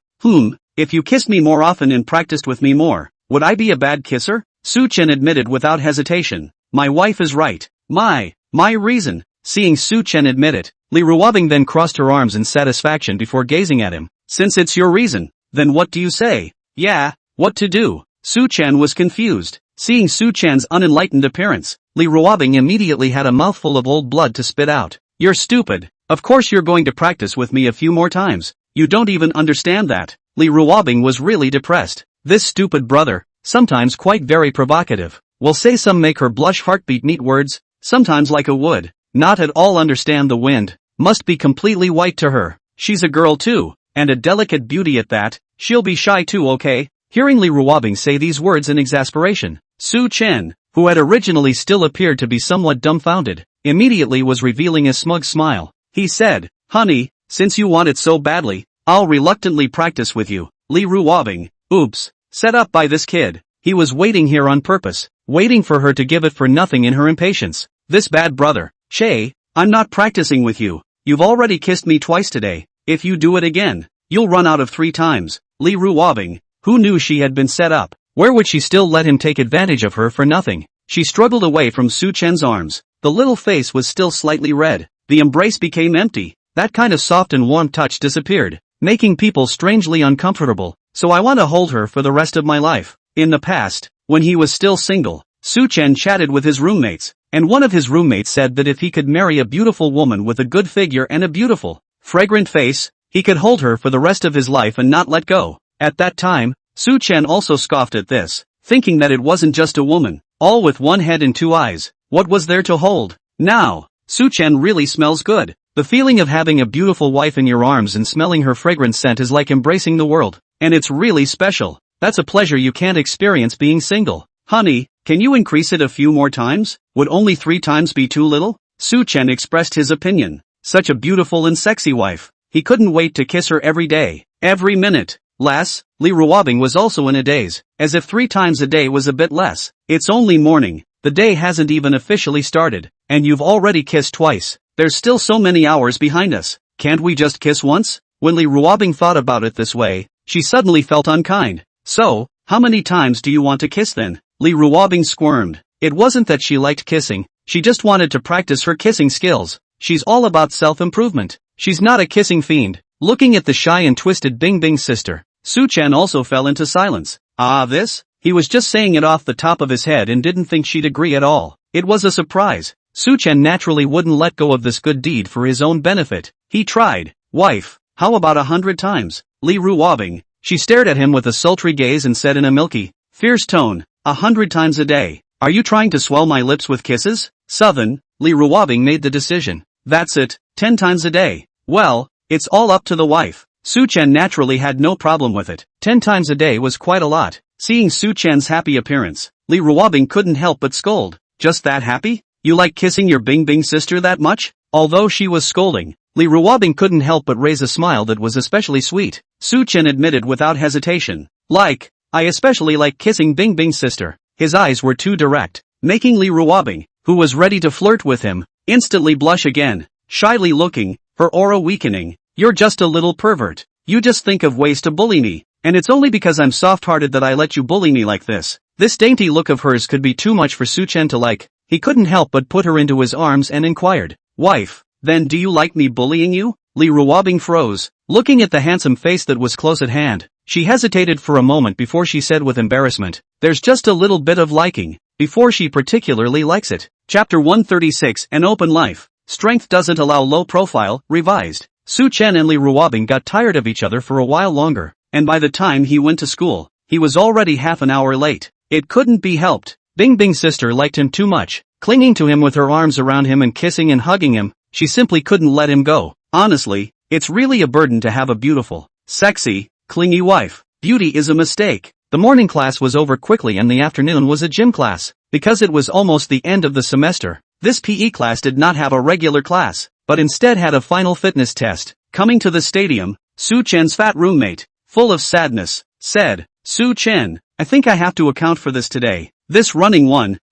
S1: If you kissed me more often and practiced with me more, would I be a bad kisser? Su-chan admitted without hesitation. My wife is right. My reason. Seeing Su-chan admit it, Lee Ruobing then crossed her arms in satisfaction before gazing at him. Since it's your reason, then what do you say? Yeah, what to do? Su-chan was confused. Seeing Su-chan's unenlightened appearance, Lee Ruobing immediately had a mouthful of old blood to spit out. You're stupid. Of course you're going to practice with me a few more times. You don't even understand that. Lee Ruobing was really depressed. This stupid brother, sometimes quite very provocative, will say some make her blush heartbeat meet words, sometimes like a wood, not at all understand the wind, must be completely white to her. She's a girl too, and a delicate beauty at that, she'll be shy too, okay? Hearing Lee Ruobing say these words in exasperation, Su-chan, who had originally still appeared to be somewhat dumbfounded, immediately was revealing a smug smile. He said, honey, since you want it so badly, I'll reluctantly practice with you. Lee Ruobing, oops, set up by this kid. He was waiting here on purpose, waiting for her to give it for nothing in her impatience. This bad brother. Shay, I'm not practicing with you. You've already kissed me twice today. If you do it again, you'll run out of 3 times. Lee Ruobing, who knew she had been set up, where would she still let him take advantage of her for nothing? She struggled away from Su-chan's arms. The little face was still slightly red. The embrace became empty. That kind of soft and warm touch disappeared, making people strangely uncomfortable. So I want to hold her for the rest of my life. In the past, when he was still single, Su-chan chatted with his roommates, and one of his roommates said that if he could marry a beautiful woman with a good figure and a beautiful, fragrant face, he could hold her for the rest of his life and not let go. At that time, Su-chan also scoffed at this, thinking that it wasn't just a woman, all with one head and two eyes. What was there to hold? Now, Su-chan really smells good. The feeling of having a beautiful wife in your arms and smelling her fragrant scent is like embracing the world, and it's really special. That's a pleasure you can't experience being single. Honey, can you increase it a few more times? Would only 3 times be too little? Su-chan expressed his opinion. Such a beautiful and sexy wife. He couldn't wait to kiss her every day, every minute. Less, Lee Ruobing was also in a daze, as if 3 times a day was a bit less. It's only morning, the day hasn't even officially started, and you've already kissed twice. There's still so many hours behind us. Can't we just kiss once? When Lee Ruobing thought about it this way, she suddenly felt unkind. So, how many times do you want to kiss then? Lee Ruobing squirmed. It wasn't that she liked kissing, she just wanted to practice her kissing skills. She's all about self-improvement. She's not a kissing fiend. Looking at the shy and twisted Bing Bing sister, Su-chan also fell into silence. This? He was just saying it off the top of his head and didn't think she'd agree at all. It was a surprise. Su-chan naturally wouldn't let go of this good deed for his own benefit. He tried. Wife, how about 100 times? Lee Ruobing. She stared at him with a sultry gaze and said in a milky, fierce tone, 100 times a day. Are you trying to swell my lips with kisses? Southern, Lee Ruobing made the decision. That's it, 10 times a day. Well, it's all up to the wife. Su-chan naturally had no problem with it. 10 times a day was quite a lot. Seeing Su-chan's happy appearance, Lee Ruobing couldn't help but scold. Just that happy? You like kissing your Bing Bing sister that much? Although she was scolding, Lee Ruobing couldn't help but raise a smile that was especially sweet. Su-chan admitted without hesitation. I especially like kissing Bing Bing's sister. His eyes were too direct, making Lee Ruobing, who was ready to flirt with him, instantly blush again, shyly looking, her aura weakening. You're just a little pervert. You just think of ways to bully me, and it's only because I'm soft-hearted that I let you bully me like this. This dainty look of hers could be too much for Su-chan to like. He couldn't help but put her into his arms and inquired, Wife, then do you like me bullying you? Lee Ruobing froze, looking at the handsome face that was close at hand. She hesitated for a moment before she said with embarrassment, there's just a little bit of liking, before she particularly likes it. Chapter 136 An Open Life. Strength doesn't allow low profile, revised. Su-chan and Lee Ruobing got tired of each other for a while longer, and by the time he went to school, he was already half an hour late. It couldn't be helped. Bing Bing's sister liked him too much, clinging to him with her arms around him and kissing and hugging him. She simply couldn't let him go. Honestly, it's really a burden to have a beautiful, sexy, clingy wife. Beauty is a mistake. The morning class was over quickly and the afternoon was a gym class. Because it was almost the end of the semester, this PE class did not have a regular class, but instead had a final fitness test. Coming to the stadium, Su-chan's fat roommate, full of sadness, said, Su-chan, I think I have to account for this today. This running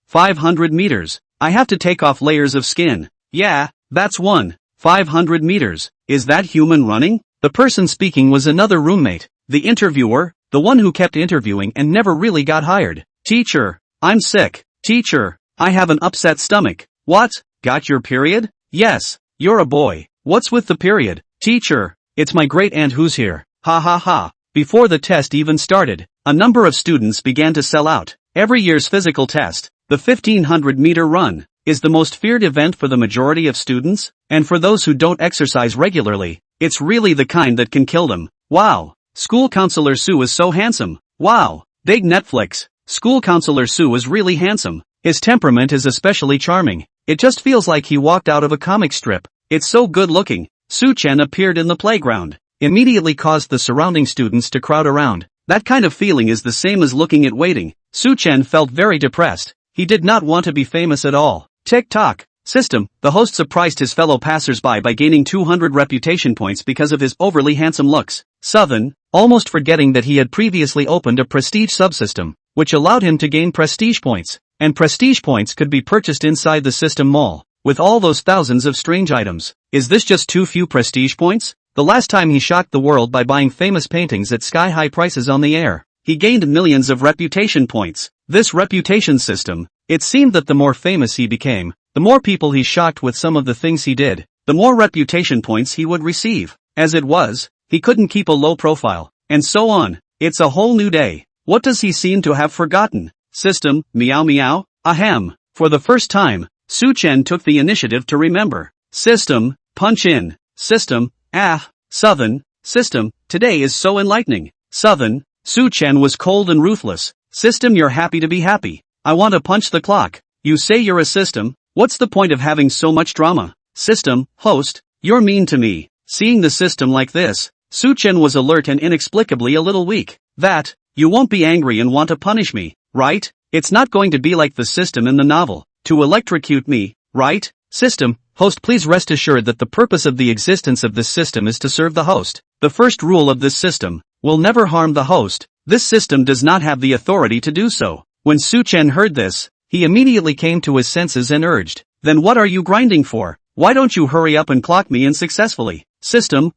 S1: 500 meters. I have to take off layers of skin. Yeah, that's 500 meters. Is that human running? The person speaking was another roommate, the interviewer, the one who kept interviewing and never really got hired. Teacher, I'm sick. Teacher, I have an upset stomach. What? Got your period? Yes, you're a boy. What's with the period? Teacher, it's my great aunt who's here. Ha ha ha. Before the test even started, a number of students began to sell out. Every year's physical test, the 1500-meter run, is the most feared event for the majority of students, and for those who don't exercise regularly, it's really the kind that can kill them. Wow, school counselor Sue is so handsome. Wow, big Netflix. School counselor Sue is really handsome. His temperament is especially charming. It just feels like he walked out of a comic strip. It's so good looking. Su-chan appeared in the playground, immediately caused the surrounding students to crowd around. That kind of feeling is the same as looking at waiting. Su-chan felt very depressed. He did not want to be famous at all. Tick-tock. System. The host surprised his fellow passersby by gaining 200 reputation points because of his overly handsome looks. Southern, almost forgetting that he had previously opened a prestige subsystem, which allowed him to gain prestige points. And prestige points could be purchased inside the system mall, with all those thousands of strange items. Is this just too few prestige points? The last time he shocked the world by buying famous paintings at sky-high prices on the air, he gained millions of reputation points. This reputation system, it seemed that the more famous he became, the more people he shocked with some of the things he did, the more reputation points he would receive. As it was, he couldn't keep a low profile, and so on. It's a whole new day. What does he seem to have forgotten? System, meow meow, ahem. For the first time, Su-chen took the initiative to remember. System, punch in. System, Southern, system, today is so enlightening. Southern, Su-chen was cold and ruthless. System, you're happy to be happy. I want to punch the clock. You say you're a system, what's the point of having so much drama? System, host, you're mean to me. Seeing the system like this, Su-chen was alert and inexplicably a little weak. That, you won't be angry and want to punish me, right? It's not going to be like the system in the novel, to electrocute me, right? System, host, please rest assured that the purpose of the existence of this system is to serve the host. The first rule of this system will never harm the host. This system does not have the authority to do so. When Su-chen heard this, he immediately came to his senses and urged, then what are you grinding for? Why don't you hurry up and clock me in successfully? System,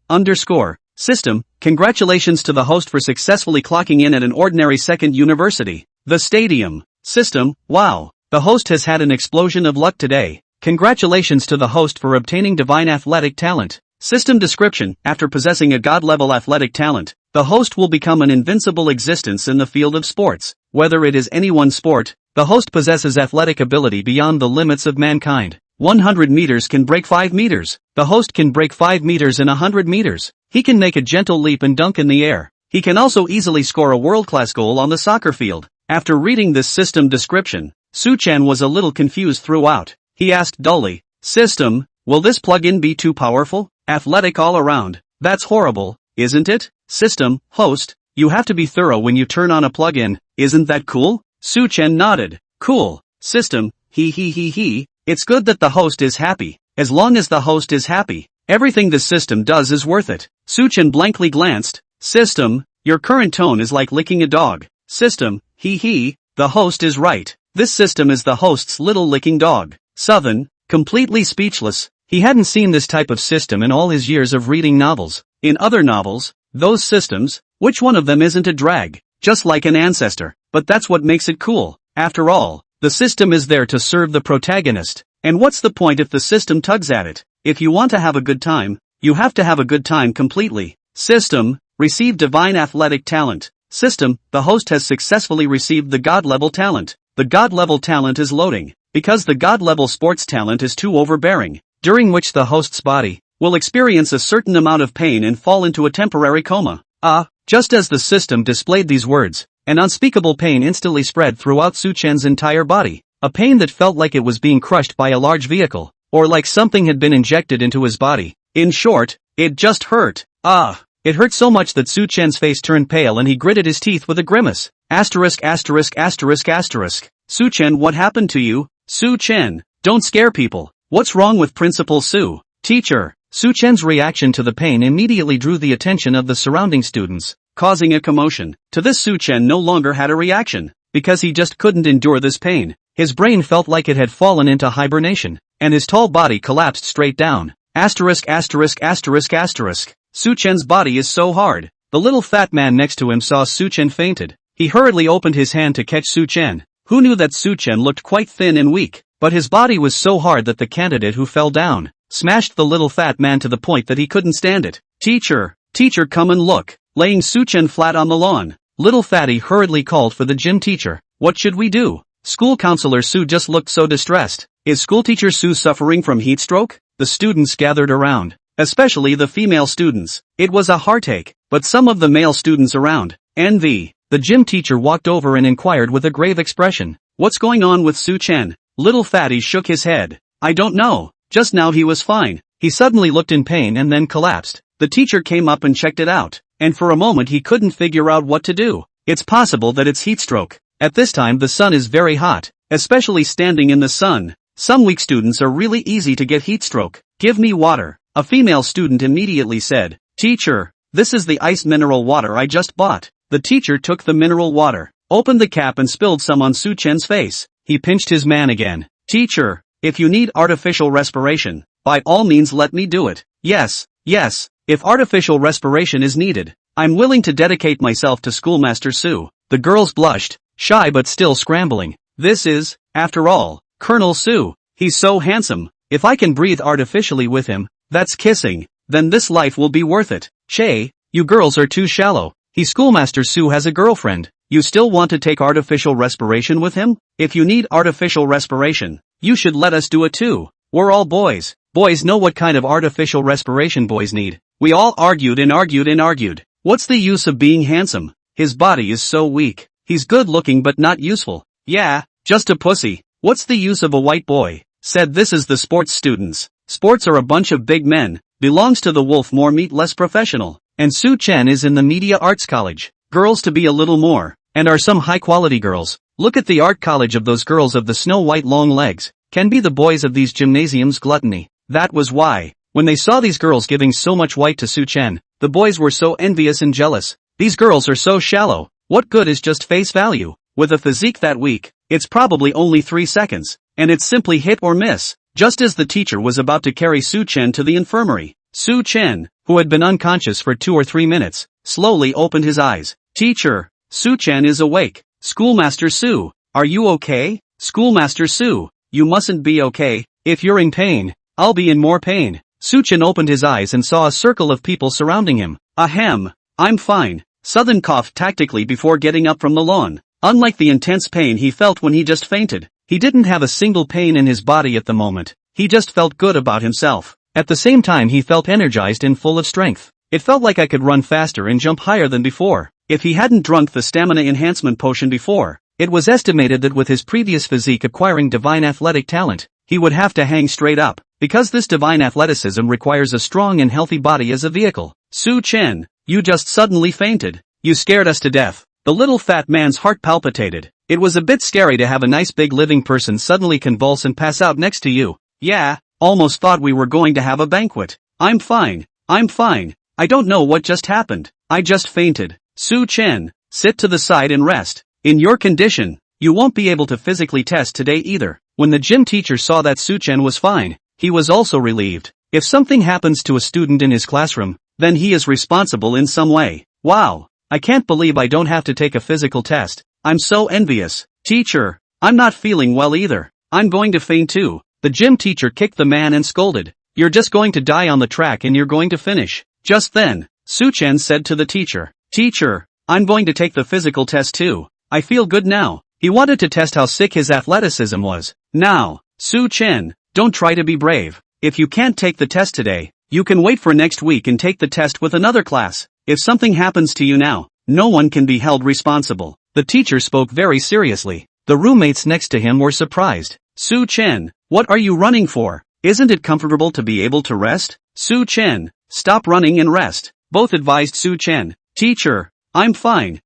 S1: System, congratulations to the host for successfully clocking in at an ordinary second university. The stadium. System, wow. The host has had an explosion of luck today. Congratulations to the host for obtaining divine athletic talent. System description, after possessing a god-level athletic talent, the host will become an invincible existence in the field of sports. Whether it is any one sport, the host possesses athletic ability beyond the limits of mankind. 100 meters can break 5 meters. The host can break 5 meters in 100 meters. He can make a gentle leap and dunk in the air. He can also easily score a world-class goal on the soccer field. After reading this system description, Su-chen was a little confused throughout. He asked dully, System, will this plug-in be too powerful? Athletic all around. That's horrible, isn't it? System, host, you have to be thorough when you turn on a plug-in. Isn't that cool? Su-chen nodded. Cool. System, it's good that the host is happy. As long as the host is happy, everything the system does is worth it. Su-chen blankly glanced. System, your current tone is like licking a dog. System, the host is right. This system is the host's little licking dog. Southern, completely speechless. He hadn't seen this type of system in all his years of reading novels. In other novels, those systems, which one of them isn't a drag? Just like an ancestor. But that's what makes it cool. After all, the system is there to serve the protagonist. And what's the point if the system tugs at it? If you want to have a good time, you have to have a good time completely. System, receive divine athletic talent. System, the host has successfully received the god-level talent. The god-level talent is loading, because the god-level sports talent is too overbearing, during which the host's body will experience a certain amount of pain and fall into a temporary coma. Just as the system displayed these words, an unspeakable pain instantly spread throughout Su-chen's entire body. A pain that felt like it was being crushed by a large vehicle, or like something had been injected into his body. In short, it just hurt. It hurt so much that Su-chen's face turned pale and he gritted his teeth with a grimace. Su-chen, what happened to you? Su-chen, don't scare people. What's wrong with Principal Su? Teacher. Su-chen's reaction to the pain immediately drew the attention of the surrounding students, causing a commotion. To this, Su-chen no longer had a reaction, because he just couldn't endure this pain. His brain felt like it had fallen into hibernation, and his tall body collapsed straight down. Su-chen's body is so hard. The little fat man next to him saw Su-chen fainted. He hurriedly opened his hand to catch Su-chen, who knew that Su-chen looked quite thin and weak, but his body was so hard that the candidate who fell down smashed the little fat man to the point that he couldn't stand it. Teacher, come and look. Laying Su-chen flat on the lawn, little fatty hurriedly called for the gym teacher. What should we do? School counselor Su just looked so distressed. Is schoolteacher Su suffering from heat stroke? The students gathered around, especially the female students. It was a heartache, but some of the male students around, envy. The gym teacher walked over and inquired with a grave expression. What's going on with Su-chen? Little fatty shook his head. I don't know. Just now he was fine. He suddenly looked in pain and then collapsed. The teacher came up and checked it out, and for a moment he couldn't figure out what to do. It's possible that it's heat stroke. At this time the sun is very hot, especially standing in the sun. Some weak students are really easy to get heat stroke. Give me water. A female student immediately said. Teacher, this is the iced mineral water I just bought. The teacher took the mineral water, opened the cap and spilled some on Su-chen's face. He pinched his man again. Teacher, if you need artificial respiration, by all means let me do it. Yes, if artificial respiration is needed, I'm willing to dedicate myself to Schoolmaster Su. The girls blushed, shy but still scrambling. This is, after all, Colonel Su. He's so handsome. If I can breathe artificially with him, that's kissing, then this life will be worth it. Che, you girls are too shallow. Schoolmaster Su has a girlfriend. You still want to take artificial respiration with him? If you need artificial respiration, You should let us do it too. We're all boys. Boys know what kind of artificial respiration boys need. We all argued and argued and argued. What's the use of being handsome? His body is so weak. He's good looking but not useful. Yeah, just a pussy. What's the use of a white boy? Said this is the sports students. Sports are a bunch of big men. Belongs to the wolf, more meat, less professional. And Su Chen is in the media arts college. Girls to be a little more. And are some high quality girls. Look at the art college of those girls of the snow white long legs. Can be the boys of these gymnasiums gluttony. That was why, when they saw these girls giving so much white to Su Chen, the boys were so envious and jealous. These girls are so shallow. What good is just face value? With a physique that weak, it's probably only 3 seconds. And it's simply hit or miss. Just as the teacher was about to carry Su Chen to the infirmary, Su Chen, who had been unconscious for 2 or 3 minutes, slowly opened his eyes. Teacher, Su Chen is awake. Schoolmaster Su, are you okay? Schoolmaster Su, you mustn't be okay. If you're in pain, I'll be in more pain. Su Chen opened his eyes and saw a circle of people surrounding him. Ahem, I'm fine. Southern coughed tactically before getting up from the lawn. Unlike the intense pain he felt when he just fainted, he didn't have a single pain in his body at the moment. He just felt good about himself. At the same time he felt energized and full of strength. It felt like I could run faster and jump higher than before. If he hadn't drunk the stamina enhancement potion before, it was estimated that with his previous physique acquiring divine athletic talent, he would have to hang straight up, because this divine athleticism requires a strong and healthy body as a vehicle. Su Chen, you just suddenly fainted. You scared us to death. The little fat man's heart palpitated. It was a bit scary to have a nice big living person suddenly convulse and pass out next to you. Yeah, almost thought we were going to have a banquet. I'm fine. I don't know what just happened. I just fainted. Su Chen, sit to the side and rest. In your condition, you won't be able to physically test today either. When the gym teacher saw that Su Chen was fine, he was also relieved. If something happens to a student in his classroom, then he is responsible in some way. Wow, I can't believe I don't have to take a physical test. I'm so envious. Teacher, I'm not feeling well either. I'm going to faint too. The gym teacher kicked the man and scolded. You're just going to die on the track and you're going to finish. Just then, Su Chen said to the teacher, Teacher, I'm going to take the physical test too. I feel good now. He wanted to test how sick his athleticism was. Now, Su Chen, don't try to be brave. If you can't take the test today, you can wait for next week and take the test with another class. If something happens to you now, no one can be held responsible. The teacher spoke very seriously. The roommates next to him were surprised. Su Chen, what are you running for? Isn't it comfortable to be able to rest? Su Chen, stop running and rest. Both advised Su Chen. Teacher, I'm fine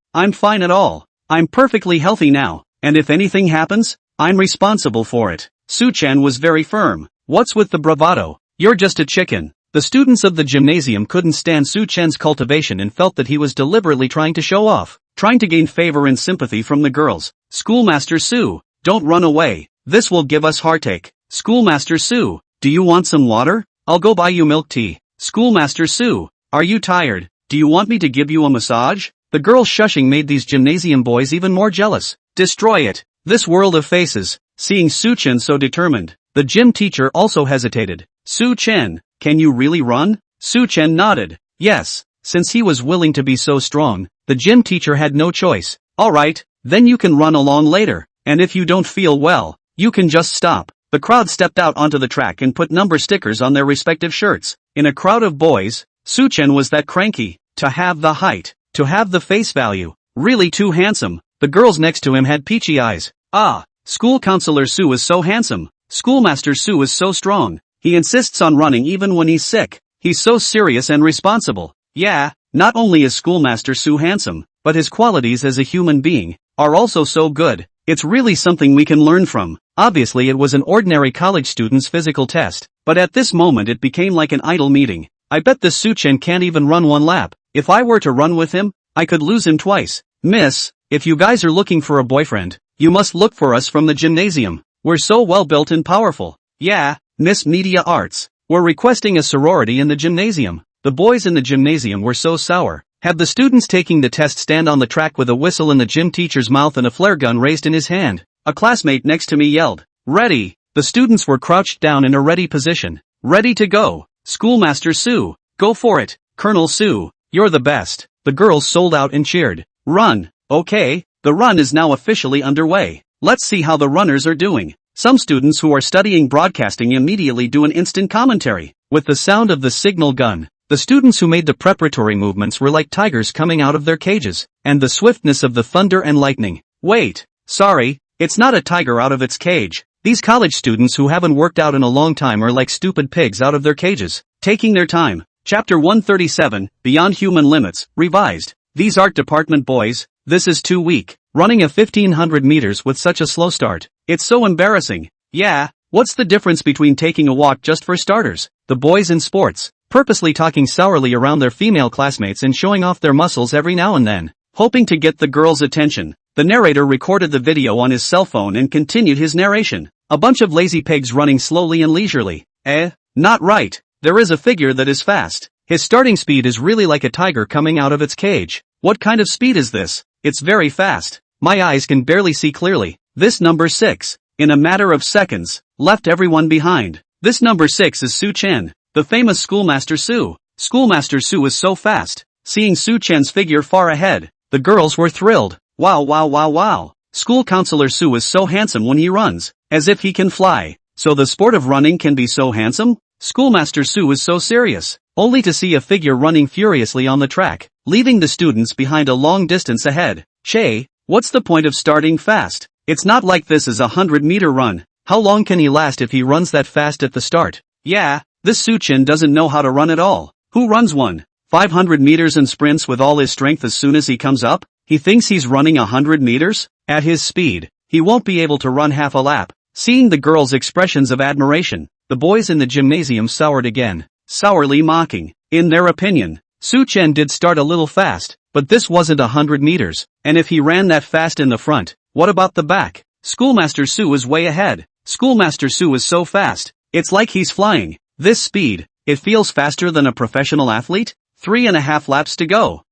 S1: at all. I'm perfectly healthy now, and if anything happens, I'm responsible for it. Su Chen was very firm. What's with the bravado? You're just a chicken. The students of the gymnasium couldn't stand Su Chen's cultivation and felt that he was deliberately trying to show off, trying to gain favor and sympathy from the girls. Schoolmaster Su, don't run away. This will give us heartache. Schoolmaster Su, do you want some water? I'll go buy you milk tea. Schoolmaster Su, are you tired? Do you want me to give you a massage? The girls shushing made these gymnasium boys even more jealous. Destroy it. This world of faces. Seeing Su Chen so determined, the gym teacher also hesitated. Su Chen, can you really run? Su Chen nodded. Yes, since he was willing to be so strong, the gym teacher had no choice. Alright, then you can run along later, and if you don't feel well, you can just stop. The crowd stepped out onto the track and put number stickers on their respective shirts. In a crowd of boys, Su Chen was that cranky. To have the height, to have the face value, really too handsome. The girls next to him had peachy eyes. Ah, school counselor Su is so handsome. Schoolmaster Su is so strong. He insists on running even when he's sick. He's so serious and responsible. Yeah, not only is Schoolmaster Su handsome, but his qualities as a human being are also so good. It's really something we can learn from. Obviously it was an ordinary college student's physical test, but at this moment it became like an idle meeting. I bet this Su Chen can't even run one lap. If I were to run with him, I could lose him twice. Miss, if you guys are looking for a boyfriend, you must look for us from the gymnasium. We're so well built and powerful. Yeah, Miss Media Arts. We're requesting a sorority in the gymnasium. The boys in the gymnasium were so sour. Had the students taking the test stand on the track with a whistle in the gym teacher's mouth and a flare gun raised in his hand. A classmate next to me yelled, "Ready!" The students were crouched down in a ready position. Ready to go. Schoolmaster Su, go for it. Colonel Su, you're the best. The girls sold out and cheered. Run. Okay, the run is now officially underway. Let's see how the runners are doing. Some students who are studying broadcasting immediately do an instant commentary. With the sound of the signal gun, the students who made the preparatory movements were like tigers coming out of their cages, and the swiftness of the thunder and lightning. Wait, sorry, it's not a tiger out of its cage. These college students who haven't worked out in a long time are like stupid pigs out of their cages, taking their time. Chapter 137, Beyond Human Limits, Revised. These art department boys, this is too weak. Running a 1500 meters with such a slow start. It's so embarrassing. Yeah, what's the difference between taking a walk just for starters? The boys in sports, purposely talking sourly around their female classmates and showing off their muscles every now and then, hoping to get the girls' attention. The narrator recorded the video on his cell phone and continued his narration. A bunch of lazy pigs running slowly and leisurely. Not right. There is a figure that is fast. His starting speed is really like a tiger coming out of its cage. What kind of speed is this? It's very fast. My eyes can barely see clearly. This number 6, in a matter of seconds, left everyone behind. This number 6 is Su Chen, the famous Schoolmaster Su. Schoolmaster Su is so fast. Seeing Su Chen's figure far ahead, the girls were thrilled. Wow wow wow wow. School counselor Su is so handsome when he runs, as if he can fly. So the sport of running can be so handsome? Schoolmaster Su is so serious, only to see a figure running furiously on the track, leaving the students behind a long distance ahead. Che, what's the point of starting fast? It's not like this is a 100-meter run. How long can he last if he runs that fast at the start? Yeah, this Su Chen doesn't know how to run at all. Who runs 500 meters and sprints with all his strength as soon as he comes up? He thinks he's running 100 meters? At his speed, he won't be able to run half a lap. Seeing the girls' expressions of admiration, the boys in the gymnasium soured again, sourly mocking. In their opinion, Su Chen did start a little fast, but this wasn't 100 meters, and if he ran that fast in the front, what about the back? Schoolmaster Su is way ahead. Schoolmaster Su is so fast, it's like he's flying. This speed, it feels faster than a professional athlete? 3.5 laps to go.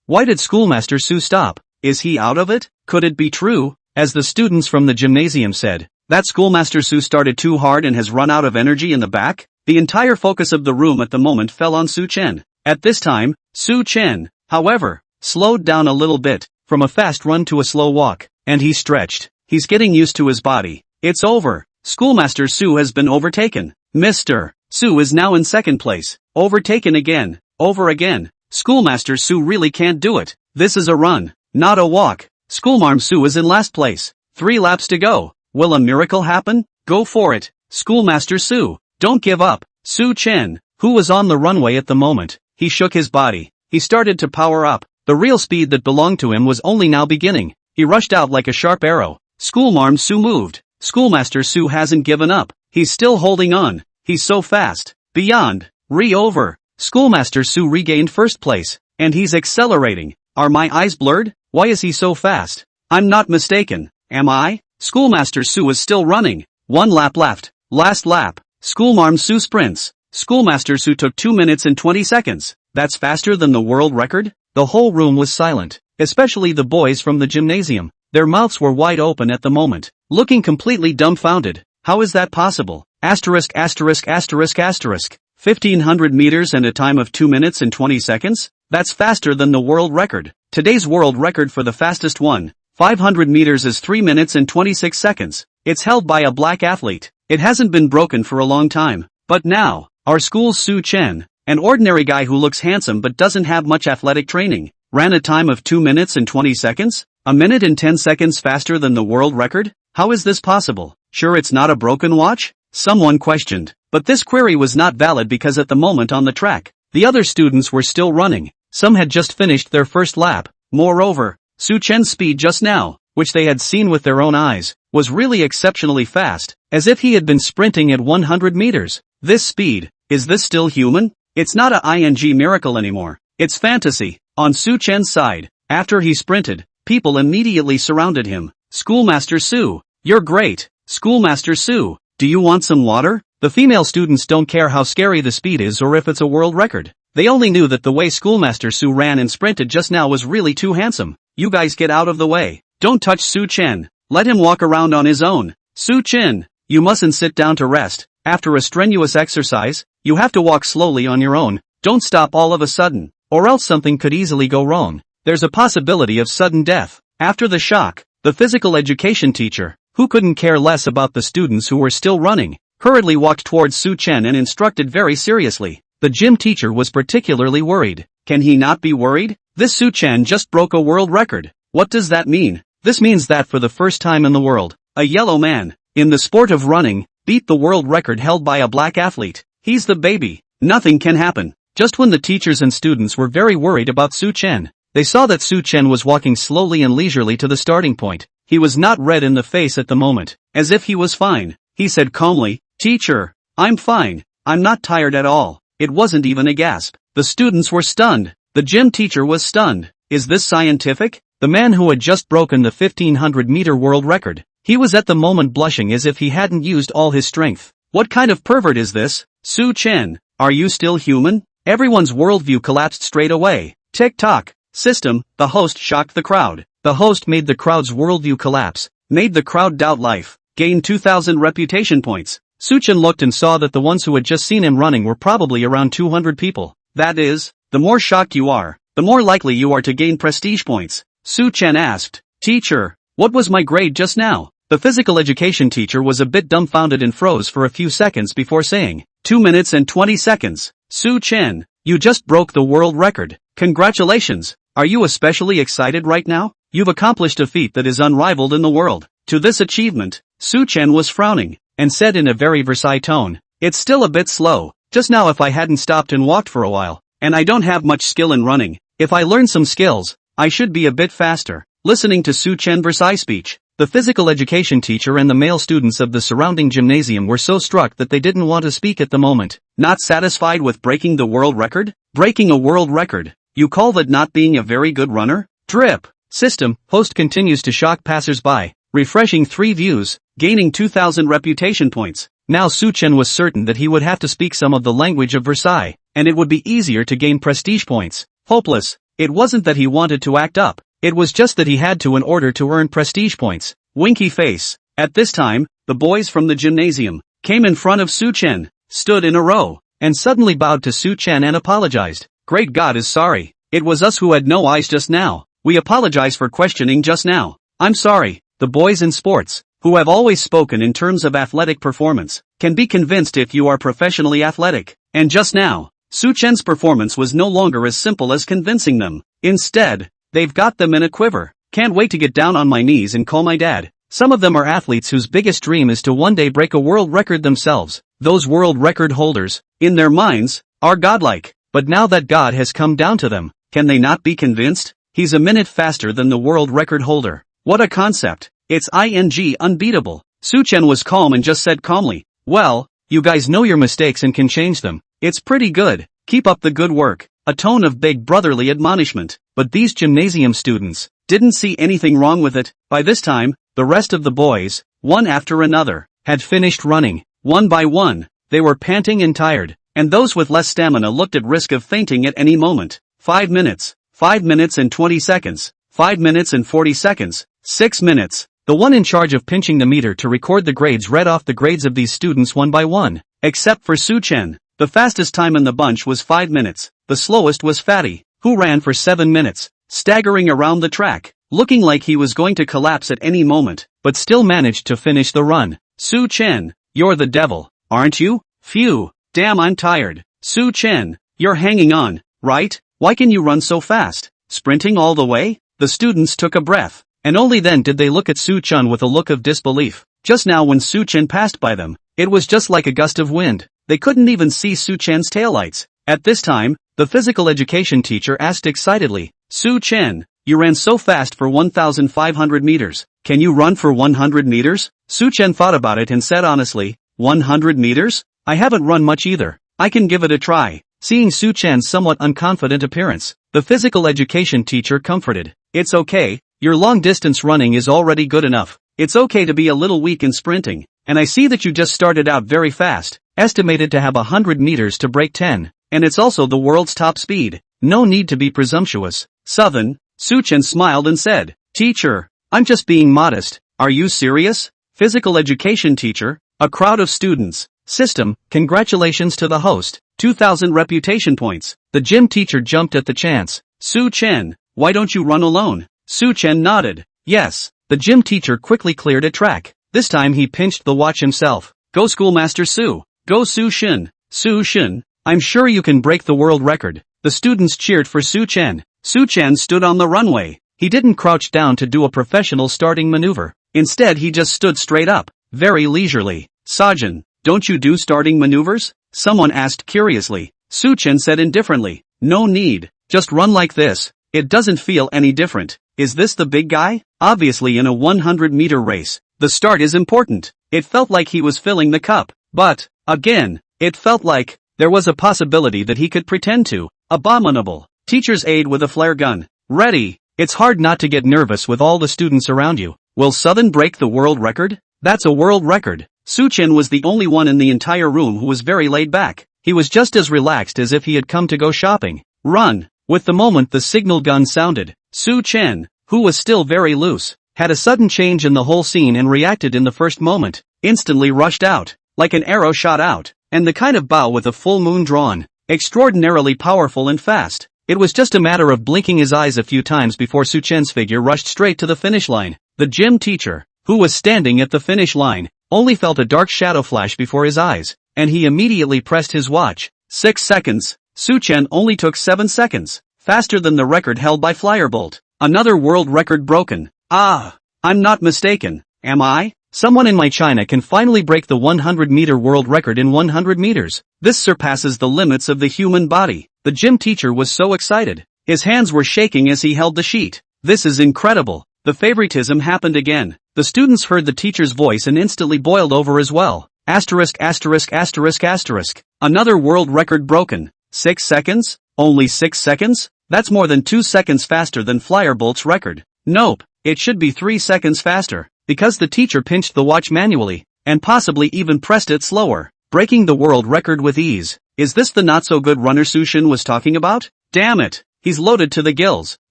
S1: Why did Schoolmaster Su stop? Is he out of it? Could it be true? As the students from the gymnasium said, that Schoolmaster Su started too hard and has run out of energy in the back? The entire focus of the room at the moment fell on Su Chen. At this time, Su Chen, however, slowed down a little bit, from a fast run to a slow walk, and he stretched. He's getting used to his body. It's over. Schoolmaster Su has been overtaken. Mr. Su is now in second place. Overtaken again. Over again. Schoolmaster Su really can't do it. This is a run, not a walk. Schoolmarm Su is in last place. 3 laps to go. Will a miracle happen? Go for it. Schoolmaster Su, don't give up. Su Chen, who was on the runway at the moment, he shook his body. He started to power up. The real speed that belonged to him was only now beginning. He rushed out like a sharp arrow. Schoolmarm Su moved. Schoolmaster Su hasn't given up. He's still holding on. He's so fast. Beyond. Over. Schoolmaster Su regained first place. And he's accelerating. Are my eyes blurred? Why is he so fast? I'm not mistaken, am I? Schoolmaster Su is still running. 1 lap left. Last lap. Schoolmarm Su sprints. Schoolmaster Su took 2 minutes and 20 seconds. That's faster than the world record? The whole room was silent, especially the boys from the gymnasium. Their mouths were wide open at the moment, looking completely dumbfounded. How is that possible? Asterisk. 1500 meters and a time of 2 minutes and 20 seconds? That's faster than the world record. Today's world record for the fastest 500 meters is 3 minutes and 26 seconds. It's held by a black athlete. It hasn't been broken for a long time. But now, our school's Su Chen, an ordinary guy who looks handsome but doesn't have much athletic training, ran a time of 2 minutes and 20 seconds? A minute and 10 seconds faster than the world record? How is this possible? Sure it's not a broken watch? Someone questioned. But this query was not valid because at the moment on the track, the other students were still running. Some had just finished their first lap. Moreover, Su Chen's speed just now, which they had seen with their own eyes, was really exceptionally fast, as if he had been sprinting at 100 meters. This speed, is this still human? It's not a ing miracle anymore. It's fantasy. On Su Chen's side, after he sprinted, people immediately surrounded him. Schoolmaster Su, you're great. Schoolmaster Su, do you want some water? The female students don't care how scary the speed is or if it's a world record. They only knew that the way Schoolmaster Su ran and sprinted just now was really too handsome. You guys get out of the way. Don't touch Su Chen. Let him walk around on his own. Su Chen, you mustn't sit down to rest. After a strenuous exercise, you have to walk slowly on your own. Don't stop all of a sudden, or else something could easily go wrong. There's a possibility of sudden death. After the shock, the physical education teacher, who couldn't care less about the students who were still running, hurriedly walked towards Su Chen and instructed very seriously. The gym teacher was particularly worried. Can he not be worried? This Su Chen just broke a world record. What does that mean? This means that for the first time in the world, a yellow man, in the sport of running, beat the world record held by a black athlete. He's the baby. Nothing can happen. Just when the teachers and students were very worried about Su Chen, they saw that Su Chen was walking slowly and leisurely to the starting point. He was not red in the face at the moment, as if he was fine. He said calmly, "Teacher, I'm fine. I'm not tired at all." It wasn't even a gasp. The students were stunned. The gym teacher was stunned. Is this scientific? The man who had just broken the 1500-meter world record. He was at the moment blushing as if he hadn't used all his strength. What kind of pervert is this? Su Chen, are you still human? Everyone's worldview collapsed straight away. Tick-tock. System, the host shocked the crowd. The host made the crowd's worldview collapse, made the crowd doubt life, gained 2,000 reputation points. Su Chen looked and saw that the ones who had just seen him running were probably around 200 people. That is, the more shocked you are, the more likely you are to gain prestige points. Su Chen asked, "Teacher, what was my grade just now?" The physical education teacher was a bit dumbfounded and froze for a few seconds before saying, 2 minutes and 20 seconds. Su Chen, you just broke the world record. Congratulations. Are you especially excited right now? You've accomplished a feat that is unrivaled in the world. To this achievement, Su Chen was frowning, and said in a very Versailles tone, "It's still a bit slow. Just now if I hadn't stopped and walked for a while, and I don't have much skill in running, if I learn some skills, I should be a bit faster." Listening to Su Chen Versailles speech, the physical education teacher and the male students of the surrounding gymnasium were so struck that they didn't want to speak at the moment. Not satisfied with breaking the world record? Breaking a world record. You call that not being a very good runner? Drip. System, host continues to shock passers-by, refreshing 3 views, gaining 2,000 reputation points. Now Su Chen was certain that he would have to speak some of the language of Versailles, and it would be easier to gain prestige points. Hopeless. It wasn't that he wanted to act up, it was just that he had to in order to earn prestige points. Winky face. At this time, the boys from the gymnasium came in front of Su Chen, stood in a row, and suddenly bowed to Su Chen and apologized. "Great God is sorry. It was us who had no eyes just now. We apologize for questioning just now. I'm sorry." The boys in sports, who have always spoken in terms of athletic performance, can be convinced if you are professionally athletic. And just now, Su Chen's performance was no longer as simple as convincing them. Instead, they've got them in a quiver. "Can't wait to get down on my knees and call my dad." Some of them are athletes whose biggest dream is to one day break a world record themselves. Those world record holders, in their minds, are godlike. But now that God has come down to them, can they not be convinced? He's a minute faster than the world record holder. What a concept. It's unbeatable. Su Chen was calm and just said calmly, "Well, you guys know your mistakes and can change them. It's pretty good. Keep up the good work." A tone of big brotherly admonishment. But these gymnasium students didn't see anything wrong with it. By this time, the rest of the boys, one after another, had finished running. One by one, they were panting and tired, and those with less stamina looked at risk of fainting at any moment. 5 minutes, 5 minutes and 20 seconds, 5 minutes and 40 seconds, 6 minutes. The one in charge of pinching the meter to record the grades read off the grades of these students one by one. Except for Su Chen, the fastest time in the bunch was 5 minutes. The slowest was Fatty, who ran for 7 minutes, staggering around the track, looking like he was going to collapse at any moment, but still managed to finish the run. "Su Chen, you're the devil, aren't you? Phew, damn I'm tired." "Su Chen, you're hanging on, right? Why can you run so fast? Sprinting all the way?" The students took a breath, and only then did they look at Su Chen with a look of disbelief. Just now when Su Chen passed by them, it was just like a gust of wind. They couldn't even see Su Chen's taillights. At this time, the physical education teacher asked excitedly, "Su Chen, you ran so fast for 1,500 meters. Can you run for 100 meters? Su Chen thought about it and said honestly, 100 meters? I haven't run much either. I can give it a try. Seeing Su Chen's somewhat unconfident appearance, the physical education teacher comforted. "It's okay, your long-distance running is already good enough. It's okay to be a little weak in sprinting, and I see that you just started out very fast, estimated to have 100 meters to break 10, and it's also the world's top speed. No need to be presumptuous." "Southern," Su Chen smiled and said, "Teacher, I'm just being modest. Are you serious?" Physical education teacher, a crowd of students. System, congratulations to the host, 2,000 reputation points. The gym teacher jumped at the chance. "Su Chen, why don't you run alone?" Su Chen nodded. "Yes." The gym teacher quickly cleared a track. This time he pinched the watch himself. Go Schoolmaster Su. Go Su Shin. Su Shin. I'm sure you can break the world record. The students cheered for Su Chen. Su Chen stood on the runway. He didn't crouch down to do a professional starting maneuver. Instead he just stood straight up, very leisurely. Sajin, don't you do starting maneuvers? Someone asked curiously. Su Chen said indifferently. No need, just run like this. It doesn't feel any different. Is this the big guy? Obviously in a 100-meter race, the start is important. It felt like he was filling the cup. But, again, it felt like there was a possibility that he could pretend to. Abominable. Teacher's aide with a flare gun. Ready. It's hard not to get nervous with all the students around you. Will Southern break the world record? That's a world record. Su Chen was the only one in the entire room who was very laid back. He was just as relaxed as if he had come to go shopping. Run. With the moment the signal gun sounded, Su Chen, who was still very loose, had a sudden change in the whole scene and reacted in the first moment, instantly rushed out, like an arrow shot out, and the kind of bow with a full moon drawn, extraordinarily powerful and fast. It was just a matter of blinking his eyes a few times before Su Chen's figure rushed straight to the finish line. The gym teacher, who was standing at the finish line, only felt a dark shadow flash before his eyes, and he immediately pressed his watch. 6 seconds. Su Chen only took 7 seconds, faster than the record held by Firebolt. Another world record broken. Ah, I'm not mistaken, am I? Someone in my China can finally break the 100-meter world record in 100 meters. This surpasses the limits of the human body. The gym teacher was so excited. His hands were shaking as he held the sheet. This is incredible. The favoritism happened again. The students heard the teacher's voice and instantly boiled over as well. Asterisk asterisk asterisk asterisk. Another world record broken. 6 seconds? Only 6 seconds? That's more than 2 seconds faster than Firebolt's record. Nope, it should be 3 seconds faster, because the teacher pinched the watch manually, and possibly even pressed it slower, breaking the world record with ease. Is this the not-so-good runner Su Shin was talking about? Damn it, he's loaded to the gills.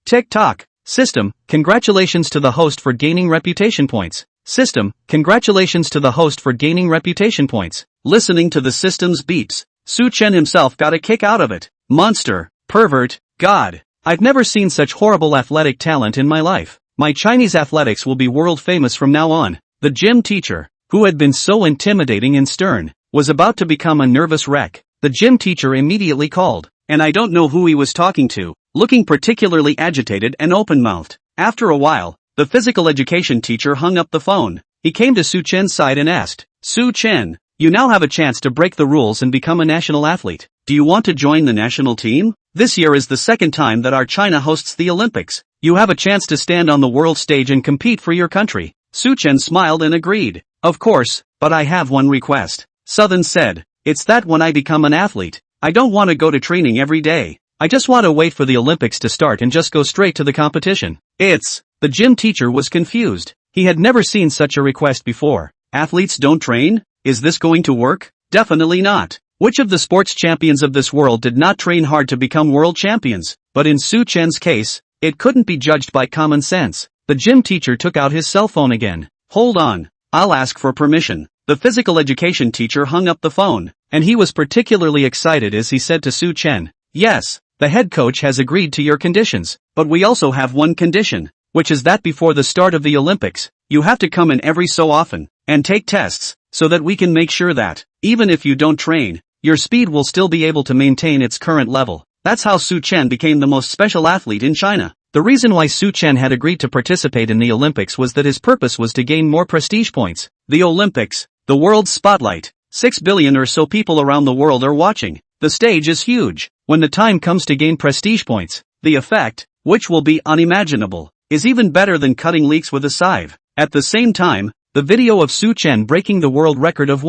S1: Tick-tock. System, congratulations to the host for gaining reputation points. System, congratulations to the host for gaining reputation points. Listening to the system's beeps, Su Chen himself got a kick out of it. Monster, pervert, God. I've never seen such horrible athletic talent in my life. My Chinese athletics will be world famous from now on. The gym teacher, who had been so intimidating and stern, was about to become a nervous wreck. The gym teacher immediately called, and I don't know who he was talking to, looking particularly agitated and open-mouthed. After a while, the physical education teacher hung up the phone. He came to Su Chen's side and asked, Su Chen, you now have a chance to break the rules and become a national athlete. Do you want to join the national team? This year is the second time that our China hosts the Olympics. You have a chance to stand on the world stage and compete for your country. Su Chen smiled and agreed. Of course, but I have one request. Southern said, it's that when I become an athlete, I don't want to go to training every day. I just want to wait for the Olympics to start and just go straight to the competition. The gym teacher was confused. He had never seen such a request before. Athletes don't train? Is this going to work? Definitely not. Which of the sports champions of this world did not train hard to become world champions? But in Su Chen's case, it couldn't be judged by common sense. The gym teacher took out his cell phone again. Hold on. I'll ask for permission. The physical education teacher hung up the phone, and he was particularly excited as he said to Su Chen, yes, the head coach has agreed to your conditions, but we also have one condition, which is that before the start of the Olympics, you have to come in every so often, and take tests, so that we can make sure that, even if you don't train, your speed will still be able to maintain its current level. That's how Su Chen became the most special athlete in China. The reason why Su Chen had agreed to participate in the Olympics was that his purpose was to gain more prestige points. The Olympics, the world's spotlight, 6 billion or so people around the world are watching. The stage is huge. When the time comes to gain prestige points, the effect, which will be unimaginable, is even better than cutting leeks with a scythe. At the same time, the video of Su Chen breaking the world record of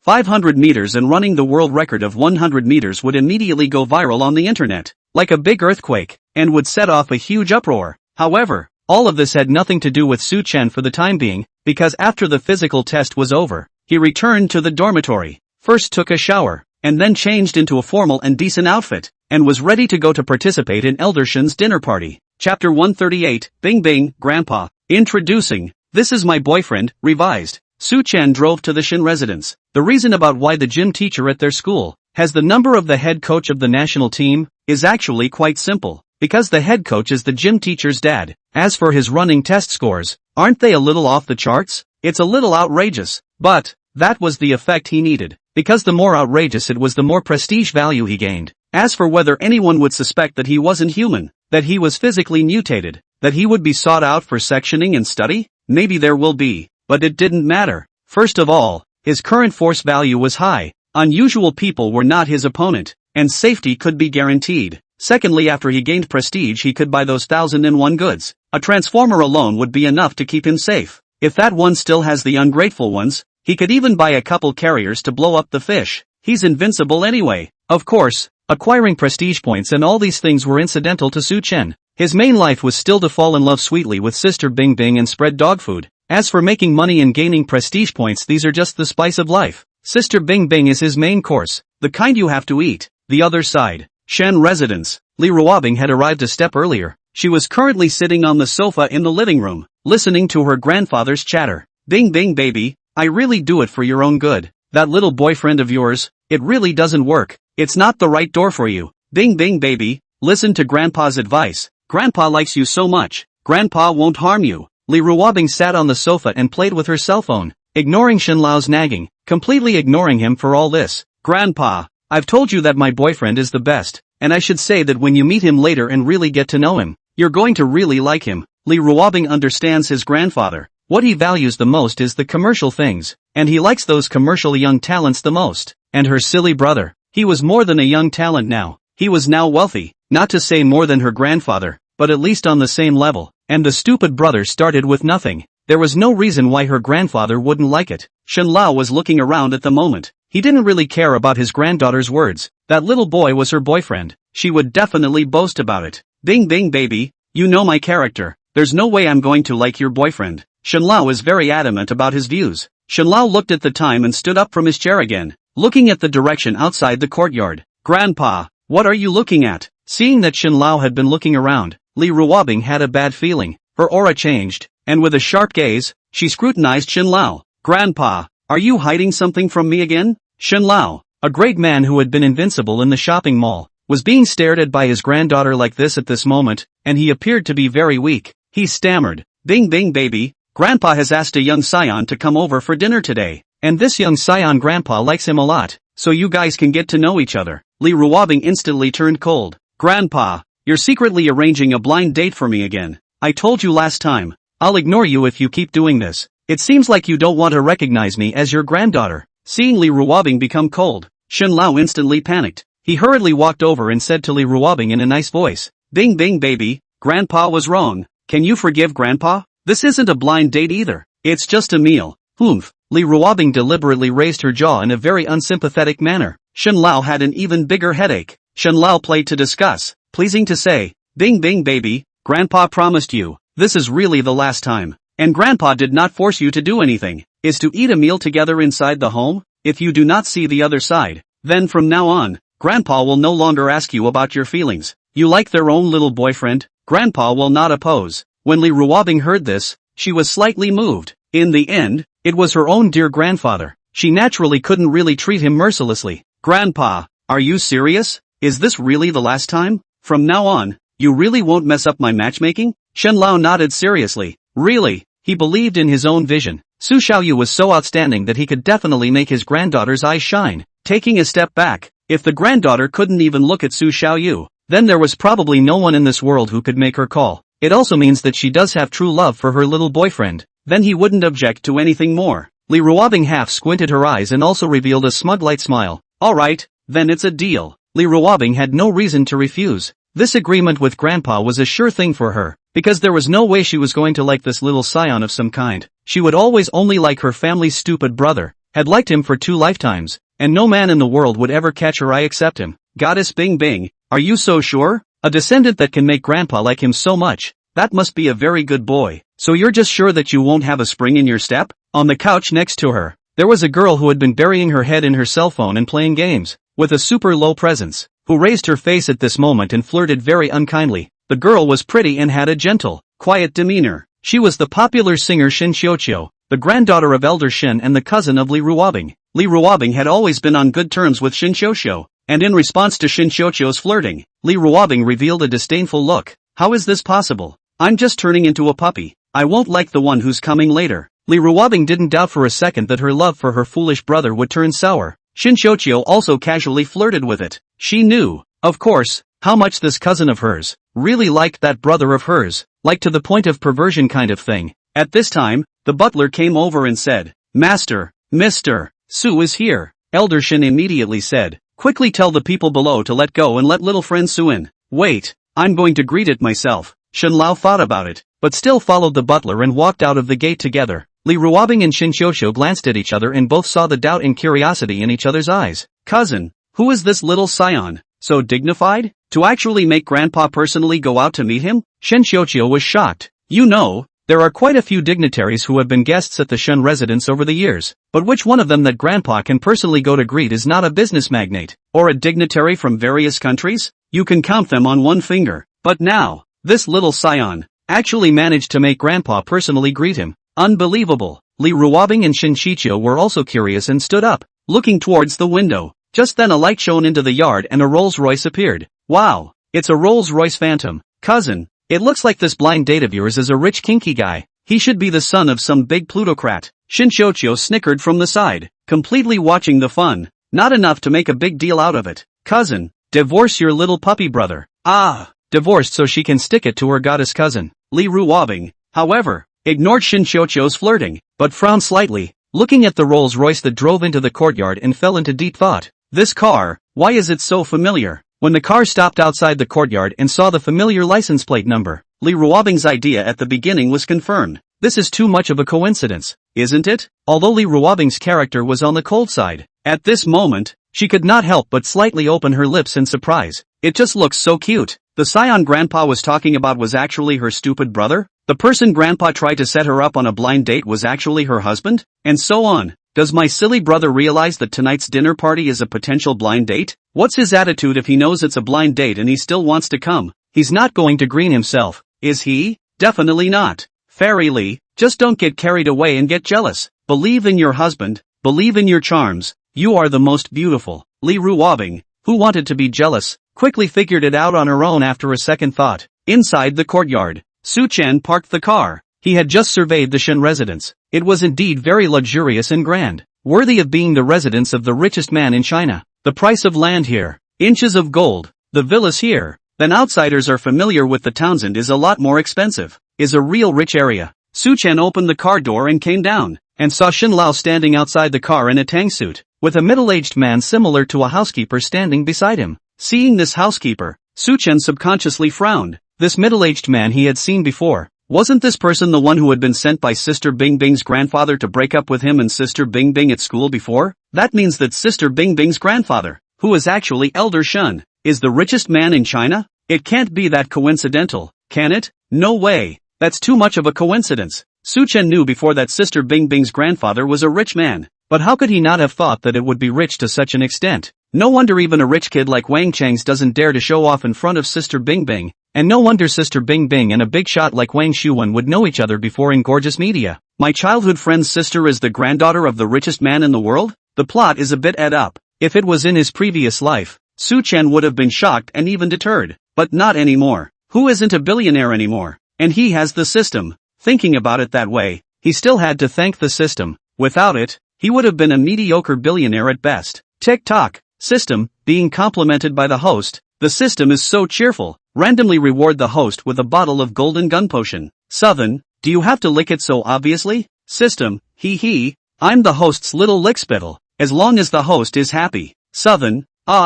S1: 500 meters and running the world record of 100 meters would immediately go viral on the internet, like a big earthquake, and would set off a huge uproar. However, all of this had nothing to do with Su Chen for the time being, because after the physical test was over, he returned to the dormitory, first took a shower, and then changed into a formal and decent outfit, and was ready to go to participate in Elder Shen's dinner party. Chapter 138, Bing Bing, Grandpa. Introducing, this is my boyfriend, revised. Su Chen drove to the Shen residence. The reason about why the gym teacher at their school has the number of the head coach of the national team is actually quite simple, because the head coach is the gym teacher's dad. As for his running test scores, aren't they a little off the charts? It's a little outrageous. But that was the effect he needed, because the more outrageous it was, the more prestige value he gained. As for whether anyone would suspect that he wasn't human, that he was physically mutated, that he would be sought out for sectioning and study, maybe there will be, but it didn't matter. First of all, his current force value was high, unusual people were not his opponent, and safety could be guaranteed. Secondly, after he gained prestige, he could buy those 1001 goods. A transformer alone would be enough to keep him safe. If that one still has the ungrateful ones, he could even buy a couple carriers to blow up the fish. He's invincible anyway. Of course, acquiring prestige points and all these things were incidental to Su Chen. His main life was still to fall in love sweetly with Sister Bing Bing and spread dog food. As for making money and gaining prestige points, these are just the spice of life. Sister Bing Bing is his main course, the kind you have to eat. The other side. Shen residence. Li Ruobing had arrived a step earlier. She was currently sitting on the sofa in the living room, listening to her grandfather's chatter. Bing Bing baby, I really do it for your own good. That little boyfriend of yours, it really doesn't work. It's not the right door for you. Bing Bing baby, listen to Grandpa's advice. Grandpa likes you so much. Grandpa won't harm you. Li Ruobing sat on the sofa and played with her cell phone, ignoring Shen Lao's nagging, completely ignoring him for all this. Grandpa, I've told you that my boyfriend is the best, and I should say that when you meet him later and really get to know him, you're going to really like him. Li Ruobing understands his grandfather. What he values the most is the commercial things, and he likes those commercial young talents the most. And her silly brother, he was more than a young talent now. He was now wealthy, not to say more than her grandfather, but at least on the same level. And the stupid brother started with nothing. There was no reason why her grandfather wouldn't like it. Shen Lao was looking around at the moment. He didn't really care about his granddaughter's words. That little boy was her boyfriend. She would definitely boast about it. Bing Bing baby, you know my character. There's no way I'm going to like your boyfriend. Shen Lao is very adamant about his views. Shen Lao looked at the time and stood up from his chair again, looking at the direction outside the courtyard. Grandpa, what are you looking at? Seeing that Shen Lao had been looking around, Li Ruobing had a bad feeling. Her aura changed, and with a sharp gaze, she scrutinized Shen Lao. Grandpa, are you hiding something from me again? Shen Lao, a great man who had been invincible in the shopping mall, was being stared at by his granddaughter like this at this moment, and he appeared to be very weak. He stammered, Bing Bing baby, Grandpa has asked a young scion to come over for dinner today, and this young scion Grandpa likes him a lot, so you guys can get to know each other. Li Ruobing instantly turned cold. Grandpa, you're secretly arranging a blind date for me again. I told you last time, I'll ignore you if you keep doing this. It seems like you don't want to recognize me as your granddaughter. Seeing Li Ruobing become cold, Shen Lao instantly panicked. He hurriedly walked over and said to Li Ruobing in a nice voice, Bing Bing baby, Grandpa was wrong. Can you forgive Grandpa? This isn't a blind date either. It's just a meal. Oomph. Li Ruobing deliberately raised her jaw in a very unsympathetic manner. Shen Lao had an even bigger headache. Shen Lao played to discuss, pleasing to say, Bing Bing baby, Grandpa promised you, this is really the last time. And Grandpa did not force you to do anything, is to eat a meal together inside the home. If you do not see the other side, then from now on, Grandpa will no longer ask you about your feelings. You like their own little boyfriend, Grandpa will not oppose. When Li Ruobing heard this, she was slightly moved. In the end, it was her own dear grandfather. She naturally couldn't really treat him mercilessly. Grandpa, are you serious? Is this really the last time? From now on, you really won't mess up my matchmaking? Shen Lao nodded seriously. Really, he believed in his own vision. Su Xiaoyu was so outstanding that he could definitely make his granddaughter's eyes shine. Taking a step back, if the granddaughter couldn't even look at Su Xiaoyu, then there was probably no one in this world who could make her call. It also means that she does have true love for her little boyfriend. Then he wouldn't object to anything more. Li Ruobing half squinted her eyes and also revealed a smug light smile. Alright, then it's a deal. Li Ruobing had no reason to refuse. This agreement with Grandpa was a sure thing for her, because there was no way she was going to like this little scion of some kind. She would always only like her family's stupid brother, had liked him for 2 lifetimes, and no man in the world would ever catch her eye except him. Goddess Bing Bing, are you so sure? A descendant that can make Grandpa like him so much, that must be a very good boy. So you're just sure that you won't have a spring in your step? On the couch next to her, there was a girl who had been burying her head in her cell phone and playing games, with a super low presence, who raised her face at this moment and flirted very unkindly. The girl was pretty and had a gentle, quiet demeanor. She was the popular singer Shin Xiuqiu, the granddaughter of Elder Shin and the cousin of Li Ruobing. Li Ruobing had always been on good terms with Shin Xiuqiu, and in response to Shin Xiuqiu's flirting, Li Ruobing revealed a disdainful look. How is this possible? I'm just turning into a puppy. I won't like the one who's coming later. Li Ruobing didn't doubt for a second that her love for her foolish brother would turn sour. Shin Xiuqiu also casually flirted with it. She knew, of course, how much this cousin of hers really liked that brother of hers, like to the point of perversion kind of thing. At this time, the butler came over and said, "Master, Mr. Su is here." Elder Shin immediately said, "Quickly tell the people below to let go and let little friend Su in." "Wait, I'm going to greet it myself." Shen Lao thought about it, but still followed the butler and walked out of the gate together. Li Ruobing and Shin Xiuqiu glanced at each other and both saw the doubt and curiosity in each other's eyes. "Cousin, who is this little scion? So dignified? To actually make Grandpa personally go out to meet him?" Shin Xiuqiu was shocked. "You know, there are quite a few dignitaries who have been guests at the Shen residence over the years, but which one of them that Grandpa can personally go to greet is not a business magnate, or a dignitary from various countries? You can count them on one finger. But now, this little scion actually managed to make Grandpa personally greet him. Unbelievable." Li Ruobing and Shin Xiuqiu were also curious and stood up, looking towards the window. Just then a light shone into the yard and a Rolls-Royce appeared. "Wow, it's a Rolls-Royce Phantom. Cousin, it looks like this blind date of yours is a rich kinky guy. He should be the son of some big plutocrat." Shin Xiuqiu snickered from the side, completely watching the fun. Not enough to make a big deal out of it. "Cousin, divorce your little puppy brother." "Ah, divorced so she can stick it to her goddess cousin." Li Ruobing, however, ignored Shin Xiuqiu's flirting, but frowned slightly, looking at the Rolls-Royce that drove into the courtyard and fell into deep thought. This car, why is it so familiar? When the car stopped outside the courtyard and saw the familiar license plate number, Li Ruobing's idea at the beginning was confirmed. This is too much of a coincidence, isn't it? Although Li Ruobing's character was on the cold side, at this moment, she could not help but slightly open her lips in surprise. It just looks so cute. The scion Grandpa was talking about was actually her stupid brother? The person Grandpa tried to set her up on a blind date was actually her husband? And so on. Does my silly brother realize that tonight's dinner party is a potential blind date? What's his attitude if he knows it's a blind date and he still wants to come? He's not going to green himself, is he? Definitely not. Fairy Li, just don't get carried away and get jealous. Believe in your husband, believe in your charms. You are the most beautiful. Li Ruobing, who wanted to be jealous, quickly figured it out on her own after a second thought. Inside the courtyard, Su Chen parked the car. He had just surveyed the Shen residence. It was indeed very luxurious and grand, worthy of being the residence of the richest man in China. The price of land here, inches of gold. The villas here, then outsiders are familiar with the Townsend is a lot more expensive, is a real rich area. Su Chen opened the car door and came down, and saw Shin Lao standing outside the car in a tang suit, with a middle-aged man similar to a housekeeper standing beside him. Seeing this housekeeper, Su Chen subconsciously frowned. This middle-aged man he had seen before. Wasn't this person the one who had been sent by Sister Bing Bing's grandfather to break up with him and Sister Bing Bing at school before? That means that Sister Bing Bing's grandfather, who is actually Elder Shen, is the richest man in China? It can't be that coincidental, can it? No way. That's too much of a coincidence. Su Chen knew before that Sister Bing Bing's grandfather was a rich man, but how could he not have thought that it would be rich to such an extent? No wonder even a rich kid like Wang Chang's doesn't dare to show off in front of Sister Bing Bing. And no wonder Sister Bing Bing and a big shot like Wang Shuwen would know each other before in gorgeous media. My childhood friend's sister is the granddaughter of the richest man in the world? The plot is a bit ed up. If it was in his previous life, Su Chen would have been shocked and even deterred. But not anymore. Who isn't a billionaire anymore? And he has the system. Thinking about it that way, he still had to thank the system. Without it, he would have been a mediocre billionaire at best. Tick-tock. System, being complimented by the host. The system is so cheerful. Randomly reward the host with a bottle of golden gun potion. Southern, do you have to lick it so obviously? System, hee, I'm the host's little lickspittle, as long as the host is happy. Southern,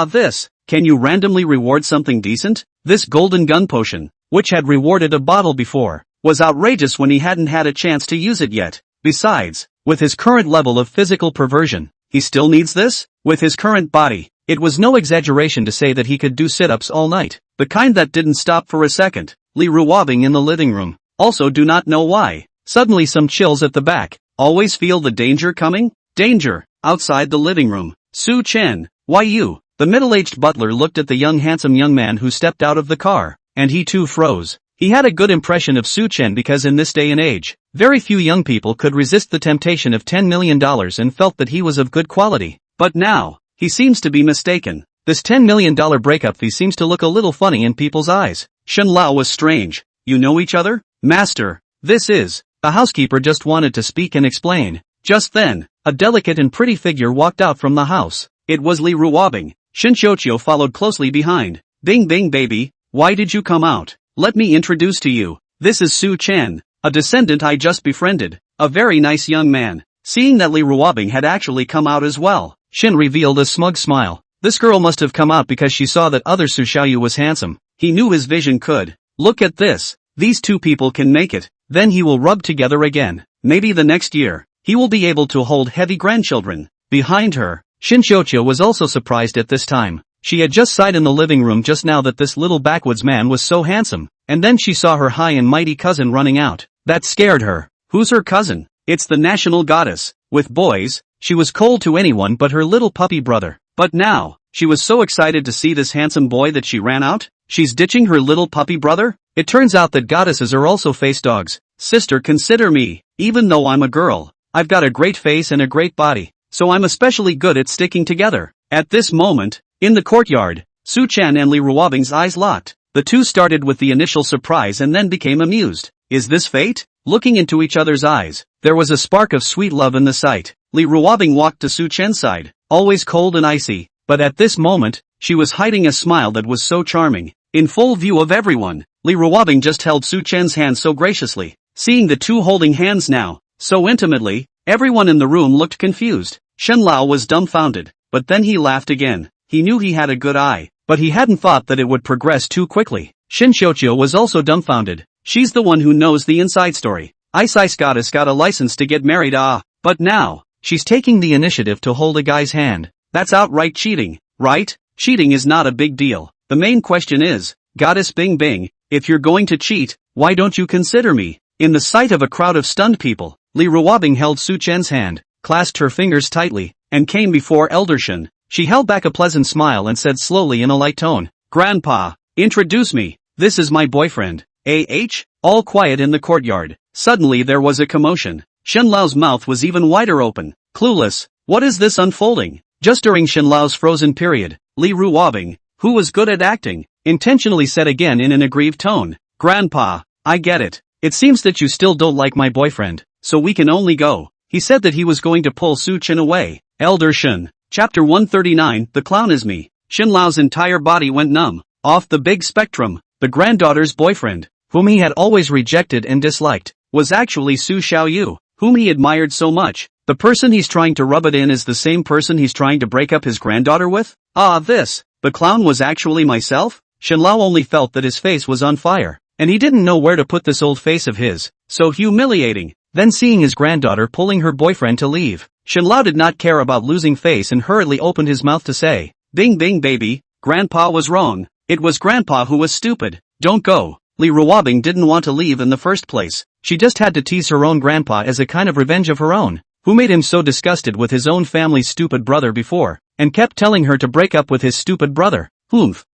S1: this, can you randomly reward something decent? This golden gun potion, which had rewarded a bottle before, was outrageous when he hadn't had a chance to use it yet. Besides, with his current level of physical perversion, he still needs this? With his current body, it was no exaggeration to say that he could do sit-ups all night. The kind that didn't stop for a second. Li Ruobing in the living room. Also do not know why. Suddenly some chills at the back. Always feel the danger coming? Danger. Outside the living room. Su Chen. Why you? The middle-aged butler looked at the handsome young man who stepped out of the car. And he too froze. He had a good impression of Su Chen because in this day and age, very few young people could resist the temptation of $10 million and felt that he was of good quality. But now, he seems to be mistaken. This $10 million breakup fee seems to look a little funny in people's eyes. Shen Lao was strange. You know each other? Master, this is The housekeeper just wanted to speak and explain. Just then, a delicate and pretty figure walked out from the house. It was Li Ruobing. Shinchochio followed closely behind. Bing bing baby, why did you come out? Let me introduce to you. This is Su Chen, a descendant I just befriended. A very nice young man. Seeing that Li Ruobing had actually come out as well, Shin revealed a smug smile. This girl must have come out because she saw that other Su Xiaoyu was handsome. He knew his vision could. Look at this. These two people can make it. Then he will rub together again. Maybe the next year, he will be able to hold heavy grandchildren. Behind her, Shinchochio was also surprised at this time. She had just sighed in the living room just now that this little backwoods man was so handsome, and then she saw her high and mighty cousin running out. That scared her. Who's her cousin? It's the national goddess. With boys, she was cold to anyone but her little puppy brother. But now, she was so excited to see this handsome boy that she ran out. She's ditching her little puppy brother? It turns out that goddesses are also face dogs. Sister, consider me. Even though I'm a girl, I've got a great face and a great body, so I'm especially good at sticking together. At this moment, in the courtyard, Su Chen and Li Ruobing's eyes locked. The two started with the initial surprise and then became amused. Is this fate? Looking into each other's eyes, there was a spark of sweet love in the sight. Li Ruobing walked to Su Chen's side, always cold and icy, but at this moment, she was hiding a smile that was so charming. In full view of everyone, Li Ruobing just held Su Chen's hand so graciously. Seeing the two holding hands now, so intimately, everyone in the room looked confused. Shen Lao was dumbfounded, but then he laughed again. He knew he had a good eye, but he hadn't thought that it would progress too quickly. Shinchochio was also dumbfounded. She's the one who knows the inside story. Ice Goddess got a license to get married, but now, she's taking the initiative to hold a guy's hand. That's outright cheating, right? Cheating is not a big deal. The main question is, Goddess Bing Bing, if you're going to cheat, why don't you consider me? In the sight of a crowd of stunned people, Li Ruobing held Su Chen's hand, clasped her fingers tightly, and came before Elder Shen. She held back a pleasant smile and said slowly in a light tone, Grandpa, introduce me, this is my boyfriend. All quiet in the courtyard. Suddenly there was a commotion. Shen Lao's mouth was even wider open. Clueless, what is this unfolding? Just during Shen Lao's frozen period, Li Ruobing, who was good at acting, intentionally said again in an aggrieved tone, Grandpa, I get it. It seems that you still don't like my boyfriend, so we can only go. He said that he was going to pull Su Chen away. Elder Shen. Chapter 139, The Clown is Me. Shen Lao's entire body went numb. Off the big spectrum, the granddaughter's boyfriend, whom he had always rejected and disliked, was actually Su Xiaoyu, whom he admired so much. The person he's trying to rub it in is the same person he's trying to break up his granddaughter with? The clown was actually myself? Shen Lao only felt that his face was on fire, and he didn't know where to put this old face of his. So humiliating. Then seeing his granddaughter pulling her boyfriend to leave, Shen Lao did not care about losing face and hurriedly opened his mouth to say, Bing Bing baby, Grandpa was wrong. It was Grandpa who was stupid. Don't go. Li Ruobing didn't want to leave in the first place. She just had to tease her own grandpa as a kind of revenge of her own, who made him so disgusted with his own family's stupid brother before, and kept telling her to break up with his stupid brother.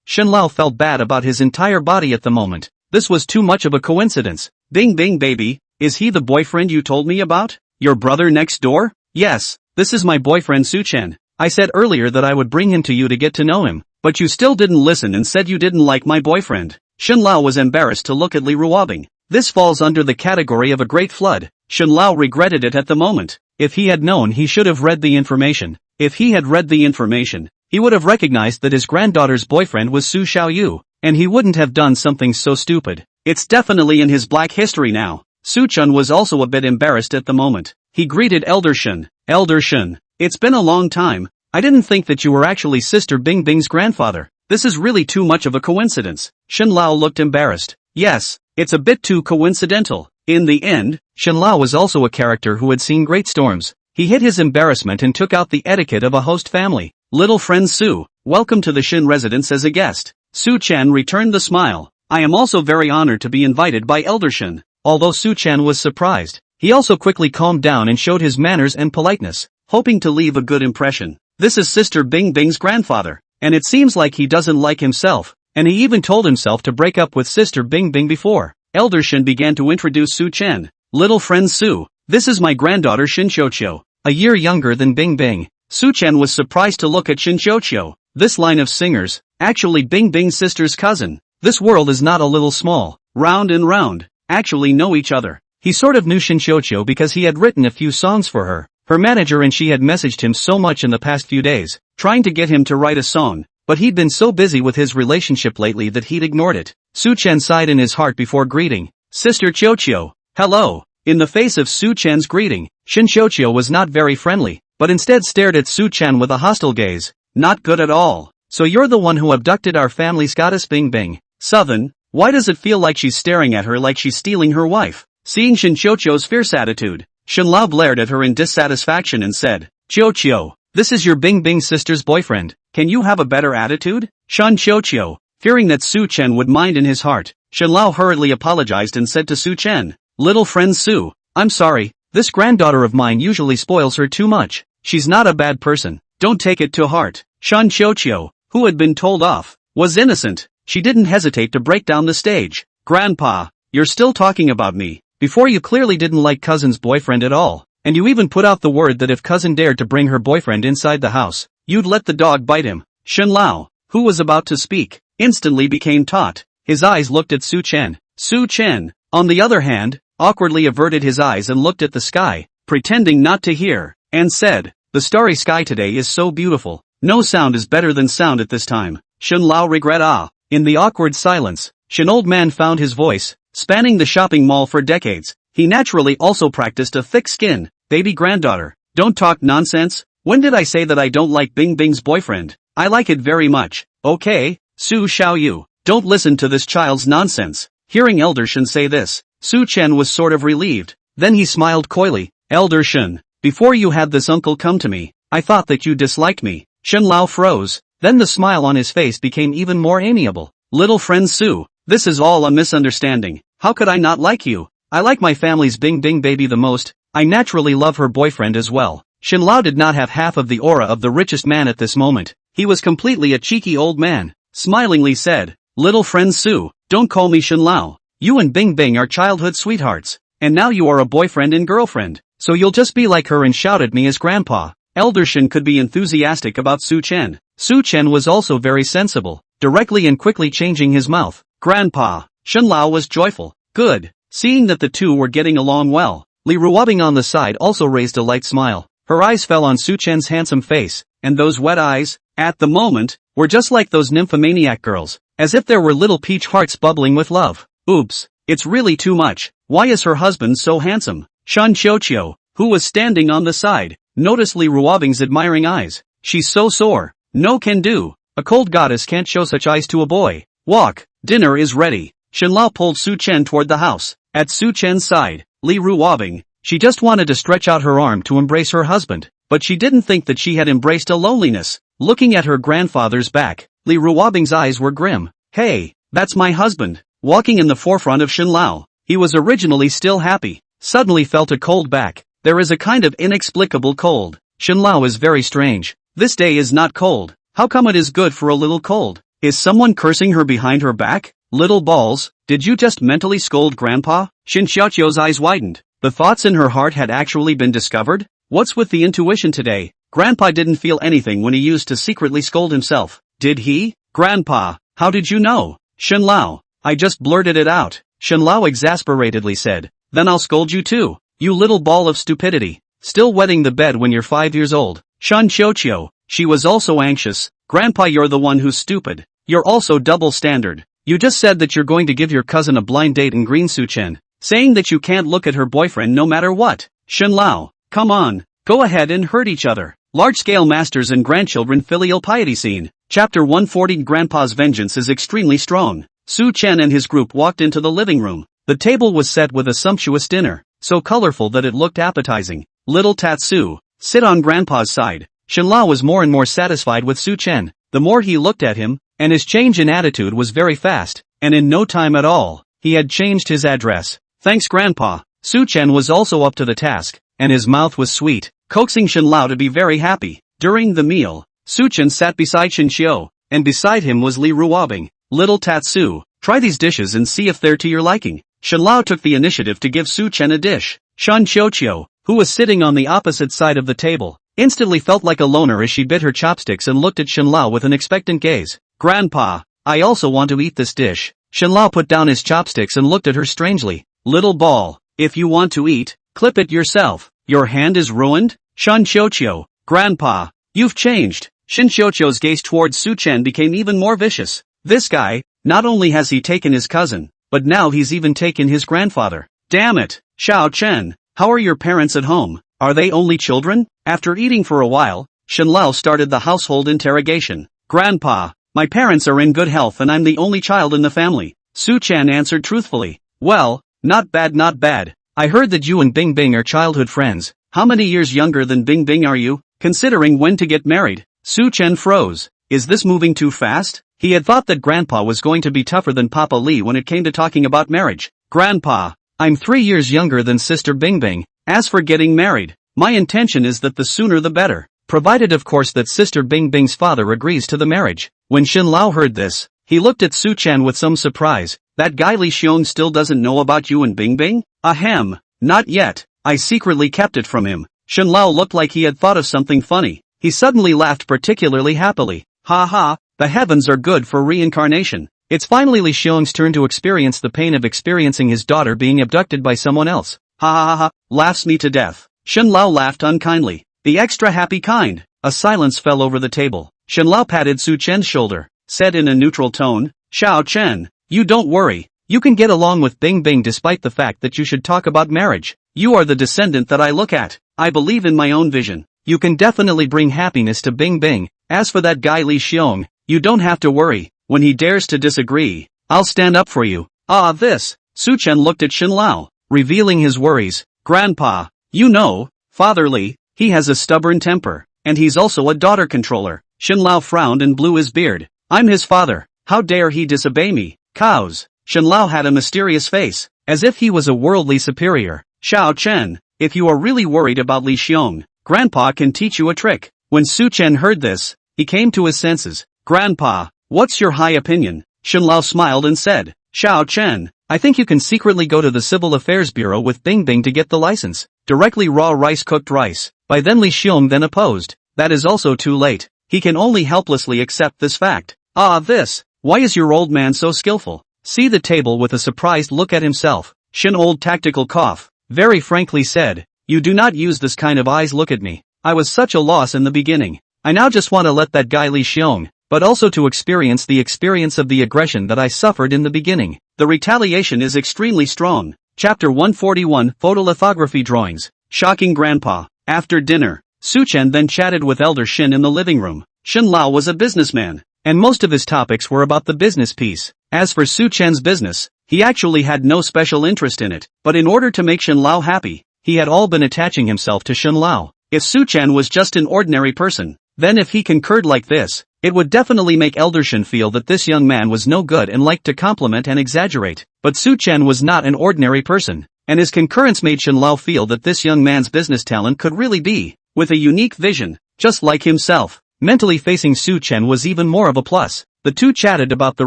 S1: Shen Lao felt bad about his entire body at the moment. This was too much of a coincidence. Bing Bing baby, is he the boyfriend you told me about? Your brother next door? Yes, this is my boyfriend Su Chen. I said earlier that I would bring him to you to get to know him, but you still didn't listen and said you didn't like my boyfriend. Shen Lao was embarrassed to look at Li Ruobing. This falls under the category of a great flood. Shen Lao regretted it at the moment. If he had known, he should have read the information. If he had read the information, he would have recognized that his granddaughter's boyfriend was Su Xiaoyu, and he wouldn't have done something so stupid. It's definitely in his black history now. Su Chen was also a bit embarrassed at the moment. He greeted Elder Shen. Elder Shen, it's been a long time. I didn't think that you were actually Sister Bing Bing's grandfather. This is really too much of a coincidence. Shen Lao looked embarrassed. Yes, it's a bit too coincidental. In the end, Shen Lao was also a character who had seen great storms. He hid his embarrassment and took out the etiquette of a host family. Little friend Su, welcome to the Shen residence as a guest. Su Chen returned the smile. I am also very honored to be invited by Elder Shen. Although Su Chen was surprised, he also quickly calmed down and showed his manners and politeness, hoping to leave a good impression. This is Sister Bing Bing's grandfather, and it seems like he doesn't like himself, and he even told himself to break up with Sister Bing Bing before. Elder Shen began to introduce Su Chen. Little friend Su, this is my granddaughter Shinchochio, a year younger than Bing Bing. Su Chen was surprised to look at Shinchochio. This line of singers, actually Bing Bing's sister's cousin. This world is not a little small, round and round, actually know each other. He sort of knew Shinchocho because he had written a few songs for her. Her manager and she had messaged him so much in the past few days, trying to get him to write a song, but he'd been so busy with his relationship lately that he'd ignored it. Su-chen sighed in his heart before greeting, "Sister Chocho, hello." In the face of Su-chen's greeting, Shinchocho was not very friendly, but instead stared at Su-chen with a hostile gaze. "Not good at all. So you're the one who abducted our family's goddess Bing Bing. Southern, why does it feel like she's staring at her like she's stealing her wife?" Seeing Shinchocho's fierce attitude, Shenlao glared at her in dissatisfaction and said, "Chocho, this is your Bing Bing sister's boyfriend. Can you have a better attitude?" Shinchocho, fearing that Su-chen would mind in his heart, Shenlao hurriedly apologized and said to Su-chen, "Little friend Su, I'm sorry, this granddaughter of mine usually spoils her too much. She's not a bad person, don't take it to heart." Shinchocho, who had been told off, was innocent. She didn't hesitate to break down the stage. "Grandpa, you're still talking about me. Before you clearly didn't like cousin's boyfriend at all, and you even put out the word that if cousin dared to bring her boyfriend inside the house, you'd let the dog bite him." Shenlao, who was about to speak, instantly became taut. His eyes looked at Su-chen. Su-chen, on the other hand, awkwardly averted his eyes and looked at the sky, pretending not to hear, and said, "The starry sky today is so beautiful. No sound is better than sound at this time." Shenlao regret In the awkward silence, Shen old man found his voice. Spanning the shopping mall for decades, he naturally also practiced a thick skin. "Baby granddaughter, don't talk nonsense. When did I say that I don't like Bing Bing's boyfriend? I like it very much, okay? Su Xiaoyu, don't listen to this child's nonsense." Hearing Elder Shen say this, Su-chen was sort of relieved. Then he smiled coyly. "Elder Shen, before you had this uncle come to me, I thought that you disliked me." Shenlao froze, then the smile on his face became even more amiable. "Little friend Su, this is all a misunderstanding. How could I not like you? I like my family's Bing Bing baby the most. I naturally love her boyfriend as well." Shenlao did not have half of the aura of the richest man at this moment. He was completely a cheeky old man. Smilingly said, "Little friend Su, don't call me Shenlao. You and Bing Bing are childhood sweethearts. And now you are a boyfriend and girlfriend. So you'll just be like her and shout at me as grandpa." Elder Shen could be enthusiastic about Su-chen. Su-chen was also very sensible, directly and quickly changing his mouth. "Grandpa." Shenlao was joyful. Good. Seeing that the two were getting along well, Li Ruobing on the side also raised a light smile. Her eyes fell on Su-chen's handsome face, and those wet eyes, at the moment, were just like those nymphomaniac girls, as if there were little peach hearts bubbling with love. "Oops, it's really too much. Why is her husband so handsome?" Shinchocho, who was standing on the side, noticed Li Ruobing's admiring eyes. "She's so sore. No can do. A cold goddess can't show such eyes to a boy. Walk, dinner is ready." Shenlao pulled Su-chen toward the house. At Su-chen's side, Li Ruobing, she just wanted to stretch out her arm to embrace her husband, but she didn't think that she had embraced a loneliness. Looking at her grandfather's back, Li Ruobing's eyes were grim. "Hey, that's my husband." Walking in the forefront of Shenlao, he was originally still happy, suddenly felt a cold back. There is a kind of inexplicable cold. Shenlao is very strange. This day is not cold. How come it is good for a little cold? Is someone cursing her behind her back? "Little balls, did you just mentally scold grandpa?" Shinchocho's eyes widened. The thoughts in her heart had actually been discovered? What's with the intuition today? Grandpa didn't feel anything when he used to secretly scold himself. Did he? "Grandpa, how did you know?" "Shenlao, I just blurted it out." Shenlao exasperatedly said. "Then I'll scold you too. You little ball of stupidity. Still wetting the bed when you're 5 years old." Shinchocho, she was also anxious. "Grandpa, you're the one who's stupid. You're also double standard. You just said that you're going to give your cousin a blind date in Green Su-chen, saying that you can't look at her boyfriend no matter what." Shenlao, come on, go ahead and hurt each other. Large-scale masters and grandchildren filial piety scene. Chapter 140. Grandpa's vengeance is extremely strong. Su-chen and his group walked into the living room. The table was set with a sumptuous dinner, so colorful that it looked appetizing. Little Tatsu, sit on grandpa's side. Shenlao was more and more satisfied with Su-chen. The more he looked at him, and his change in attitude was very fast, and in no time at all, he had changed his address. "Thanks grandpa." Su-chen was also up to the task, and his mouth was sweet, coaxing Shenlao to be very happy. During the meal, Su-chen sat beside Shinchio, and beside him was Li Ruobing. "Little Tatsu, try these dishes and see if they're to your liking." Shenlao took the initiative to give Su-chen a dish. Shinchocho, who was sitting on the opposite side of the table, instantly felt like a loner as she bit her chopsticks and looked at Shenlao with an expectant gaze. "Grandpa, I also want to eat this dish." Shenlao put down his chopsticks and looked at her strangely. "Little ball, If you want to eat, clip it yourself. Your hand is ruined? Shun Xiuqiu, Grandpa, you've changed. Shin Xiuqiu's gaze towards Su Chen became even more vicious. This guy, not only has he taken his cousin, but now he's even taken his grandfather. Damn it, Xiao Chen, how are your parents at home? Are they only children? After eating for a while, Shen Lao started the household interrogation. Grandpa, my parents are in good health and I'm the only child in the family. Su Chen answered truthfully. Well, not bad not bad. I heard that you and Bing Bing are childhood friends. How many years younger than Bing Bing are you? Considering when to get married? Su Chen froze. Is this moving too fast? He had thought that Grandpa was going to be tougher than Papa Li when it came to talking about marriage. Grandpa, I'm 3 years younger than Sister Bing Bing. As for getting married, my intention is that the sooner the better. Provided of course that Sister Bing Bing's father agrees to the marriage. When Shen Lao heard this, he looked at Su Chen with some surprise. That guy Li Xiong still doesn't know about you and Bing Bing? Ahem, not yet. I secretly kept it from him. Shen Lao looked like he had thought of something funny. He suddenly laughed particularly happily. Ha ha, the heavens are good for reincarnation. It's finally Li Xiong's turn to experience the pain of experiencing his daughter being abducted by someone else. Ha ha ha ha, laughs me to death. Shen Lao laughed unkindly. The extra happy kind. A silence fell over the table. Shen Lao patted Su Chen's shoulder, said in a neutral tone, Xiao Chen, you don't worry. You can get along with Bing Bing despite the fact that you should talk about marriage. You are the descendant that I look at. I believe in my own vision. You can definitely bring happiness to Bing Bing. As for that guy Li Xiong, you don't have to worry. When he dares to disagree, I'll stand up for you. Ah this. Su Chen looked at Shen Lao, revealing his worries. Grandpa, you know, Father Li, he has a stubborn temper, and he's also a daughter controller. Shen Lao frowned and blew his beard. I'm his father. How dare he disobey me? Cows. Shen Lao had a mysterious face, as if he was a worldly superior. Xiao Chen, if you are really worried about Li Xiong, Grandpa can teach you a trick. When Su Chen heard this, he came to his senses. Grandpa, what's your high opinion? Shen Lao smiled and said, Xiao Chen, I think you can secretly go to the Civil Affairs Bureau with Bing Bing to get the license. Directly raw rice cooked rice. By then Li Xiong then opposed. That is also too late. He can only helplessly accept this fact. Ah this. Why is your old man so skillful? See the table with a surprised look at himself. Shen old tactical cough. Very frankly said, you do not use this kind of eyes look at me. I was such a loss in the beginning. I now just want to let that guy Li Xiong, but also to experience of the aggression that I suffered in the beginning. The retaliation is extremely strong. Chapter 141 Photolithography Drawings. Shocking Grandpa. After dinner, Su Chen then chatted with Elder Shin in the living room. Shen Lao was a businessman, and most of his topics were about the business piece. As for Su Chen's business, he actually had no special interest in it, but in order to make Shen Lao happy, he had all been attaching himself to Shen Lao. If Su Chen was just an ordinary person, then if he concurred like this, it would definitely make Elder Shin feel that this young man was no good and liked to compliment and exaggerate. But Su Chen was not an ordinary person, and his concurrence made Shen Lao feel that this young man's business talent could really be, with a unique vision, just like himself. Mentally facing Su Chen was even more of a plus. The two chatted about the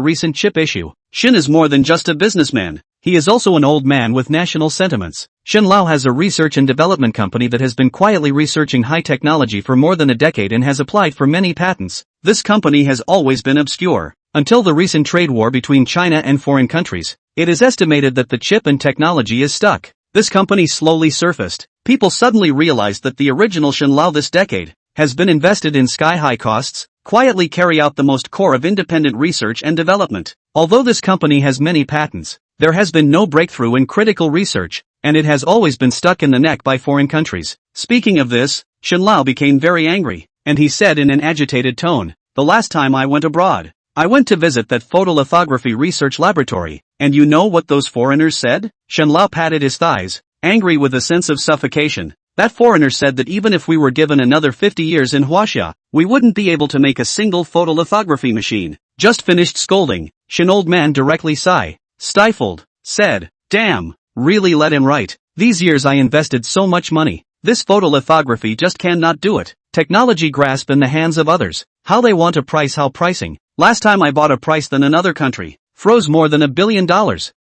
S1: recent chip issue. Shin is more than just a businessman. He is also an old man with national sentiments. Shen Lao has a research and development company that has been quietly researching high technology for more than a decade and has applied for many patents. This company has always been obscure, until the recent trade war between China and foreign countries. It is estimated that the chip and technology is stuck. This company slowly surfaced. People suddenly realized that the original Shen Lao this decade has been invested in sky-high costs, quietly carry out the most core of independent research and development. Although this company has many patents, there has been no breakthrough in critical research, and it has always been stuck in the neck by foreign countries. Speaking of this, Shen Lao became very angry, and he said in an agitated tone, the last time I went abroad, I went to visit that photolithography research laboratory, and you know what those foreigners said? Shen Lao patted his thighs, angry with a sense of suffocation. That foreigner said that even if we were given another 50 years in Huaxia, we wouldn't be able to make a single photolithography machine. Just finished scolding, Shen old man directly stifled, said, damn, really let him write. These years I invested so much money. This photolithography just cannot do it. Technology grasp in the hands of others. How they want a price how pricing. Last time I bought a price than another country. Froze more than $1 billion.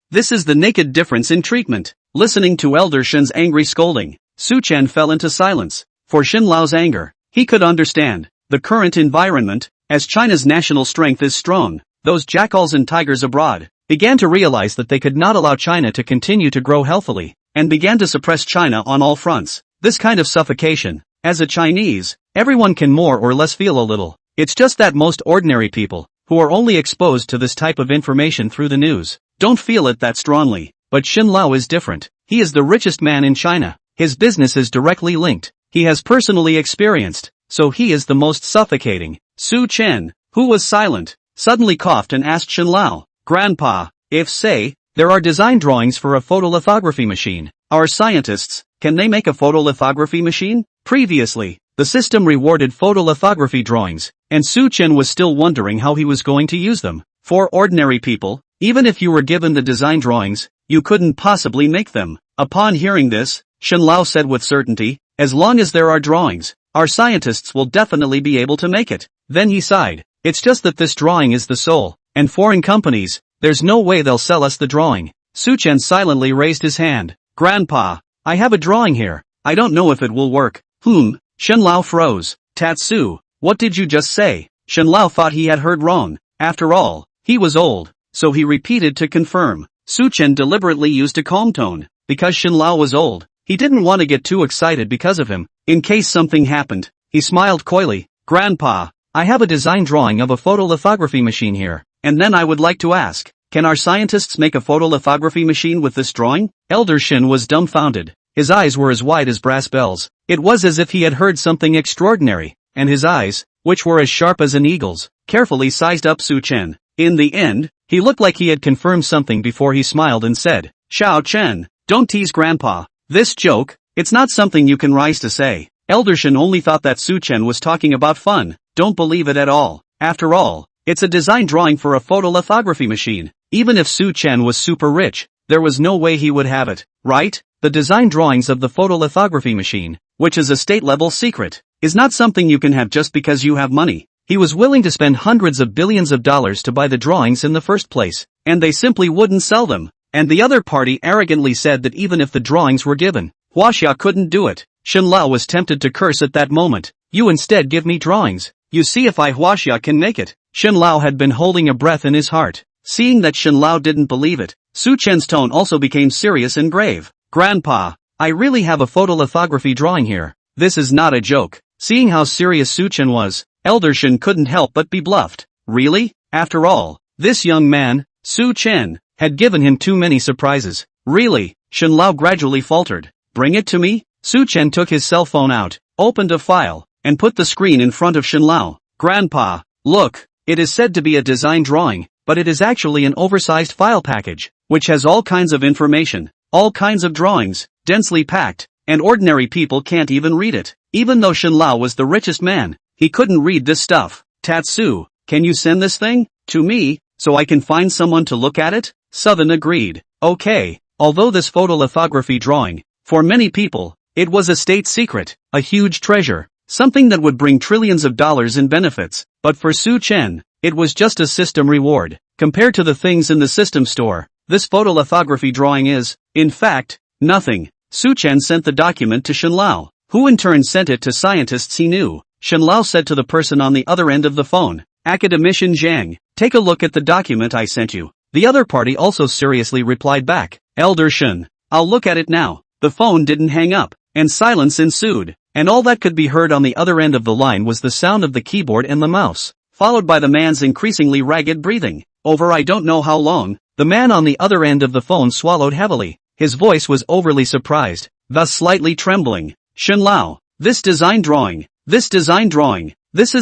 S1: This is the naked difference in treatment. Listening to Elder Shen's angry scolding, Su Chen fell into silence. For Shen Lao's anger, he could understand the current environment, as China's national strength is strong. Those jackals and tigers abroad began to realize that they could not allow China to continue to grow healthily, and began to suppress China on all fronts. This kind of suffocation, as a Chinese, everyone can more or less feel a little. It's just that most ordinary people, who are only exposed to this type of information through the news, don't feel it that strongly. But Xin Lao is different. He is the richest man in China. His business is directly linked. He has personally experienced, so he is the most suffocating. Su Chen, who was silent, suddenly coughed and asked Xin Lao, "Grandpa, if say, there are design drawings for a photolithography machine, our scientists, can they make a photolithography machine?" Previously, the system rewarded photolithography drawings, and Su Chen was still wondering how he was going to use them. For ordinary people, even if you were given the design drawings, you couldn't possibly make them. Upon hearing this, Xin Lao said with certainty, "As long as there are drawings, our scientists will definitely be able to make it." Then he sighed, "It's just that this drawing is the soul, and foreign companies, there's no way they'll sell us the drawing." Su Chen silently raised his hand. "Grandpa, I have a drawing here. I don't know if it will work." Xin Lao froze. "Tatsu, what did you just say?" Xin Lao thought he had heard wrong. After all, he was old, so he repeated to confirm. Su Chen deliberately used a calm tone. Because Xin Lao was old, he didn't want to get too excited because of him, in case something happened. He smiled coyly. "Grandpa, I have a design drawing of a photolithography machine here, and then I would like to ask, can our scientists make a photolithography machine with this drawing?" Elder Shin was dumbfounded. His eyes were as wide as brass bells. It was as if he had heard something extraordinary, and his eyes, which were as sharp as an eagle's, carefully sized up Su Chen. In the end, he looked like he had confirmed something before he smiled and said, "Xiao Chen, don't tease Grandpa. This joke, it's not something you can rise to say." Elder Shin only thought that Su Chen was talking about fun. Don't believe it at all. After all, it's a design drawing for a photolithography machine. Even if Su Chen was super rich, there was no way he would have it, right? The design drawings of the photolithography machine, which is a state-level secret, is not something you can have just because you have money. He was willing to spend hundreds of billions of dollars to buy the drawings in the first place, and they simply wouldn't sell them. And the other party arrogantly said that even if the drawings were given, Huaxia couldn't do it. Xin Lao was tempted to curse at that moment. "You instead give me drawings. You see if I Huaxia can make it." Xin Lao had been holding a breath in his heart. Seeing that Xin Lao didn't believe it, Su Chen's tone also became serious and grave. "Grandpa, I really have a photolithography drawing here. This is not a joke." Seeing how serious Su Chen was, Elder Shin couldn't help but be bluffed. Really? After all, this young man, Su Chen, had given him too many surprises. "Really?" Xin Lao gradually faltered. "Bring it to me." Su Chen took his cell phone out, opened a file, and put the screen in front of Xin Lao. "Grandpa, look, it is said to be a design drawing, but it is actually an oversized file package, which has all kinds of information, all kinds of drawings, densely packed, and ordinary people can't even read it." Even though Xin Lao was the richest man, he couldn't read this stuff. "Tatsu, can you send this thing to me, so I can find someone to look at it?" Southern agreed. Okay, although this photolithography drawing, for many people, it was a state secret, a huge treasure, something that would bring trillions of dollars in benefits, but for Su Chen, it was just a system reward. Compared to the things in the system store, this photolithography drawing is, in fact, nothing. Su Chen sent the document to Xin Lao, who in turn sent it to scientists he knew. Xin Lao said to the person on the other end of the phone, "Academician Zhang, take a look at the document I sent you." The other party also seriously replied back, "Elder Shin, I'll look at it now." The phone didn't hang up, and silence ensued, and all that could be heard on the other end of the line was the sound of the keyboard and the mouse, followed by the man's increasingly ragged breathing. Over I don't know how long, the man on the other end of the phone swallowed heavily. His voice was overly surprised, thus slightly trembling. "Xin Lao, this is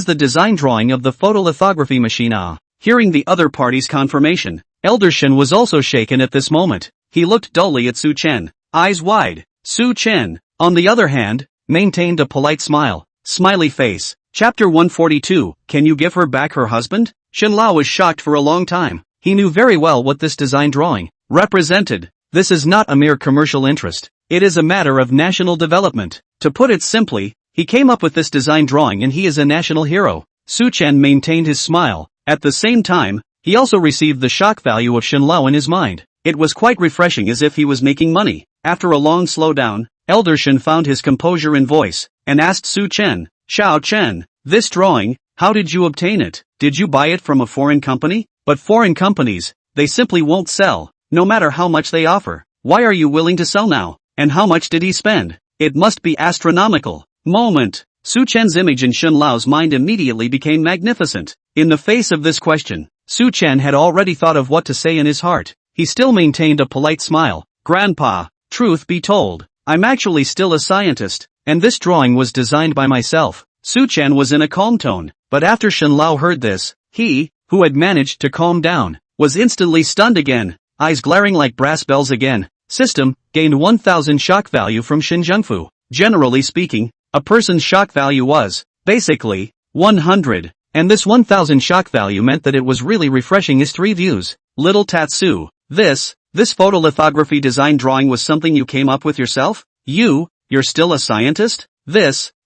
S1: the design drawing of the photolithography machine." Hearing the other party's confirmation, Elder Shin was also shaken at this moment. He looked dully at Su Chen, eyes wide. Su Chen, on the other hand, maintained a polite smile. Smiley face. Chapter 142, Can you give her back her husband? Xin Lao was shocked for a long time. He knew very well what this design drawing represented. This is not a mere commercial interest. It is a matter of national development. To put it simply, he came up with this design drawing and he is a national hero. Su Chen maintained his smile. At the same time, he also received the shock value of Xin Lao in his mind. It was quite refreshing, as if he was making money. After a long slowdown, Elder Shin found his composure in voice, and asked Su Chen, "Xiao Chen, this drawing, how did you obtain it? Did you buy it from a foreign company?" But foreign companies, they simply won't sell, no matter how much they offer. Why are you willing to sell now? And how much did he spend? It must be astronomical. Moment. Su Chen's image in Shen Lao's mind immediately became magnificent. In the face of this question, Su Chen had already thought of what to say in his heart. He still maintained a polite smile. Grandpa, truth be told, I'm actually still a scientist, and this drawing was designed by myself. Su Chen was in a calm tone, but after Shen Lao heard this, he, who had managed to calm down, was instantly stunned again, eyes glaring like brass bells again. System, gained 1000 shock value from Xinjiangfu. Generally speaking, a person's shock value was, basically, 100, and this 1000 shock value meant that it was really refreshing his 3 views. Little Tatsu, this photolithography design drawing was something you came up with yourself? You're still a scientist?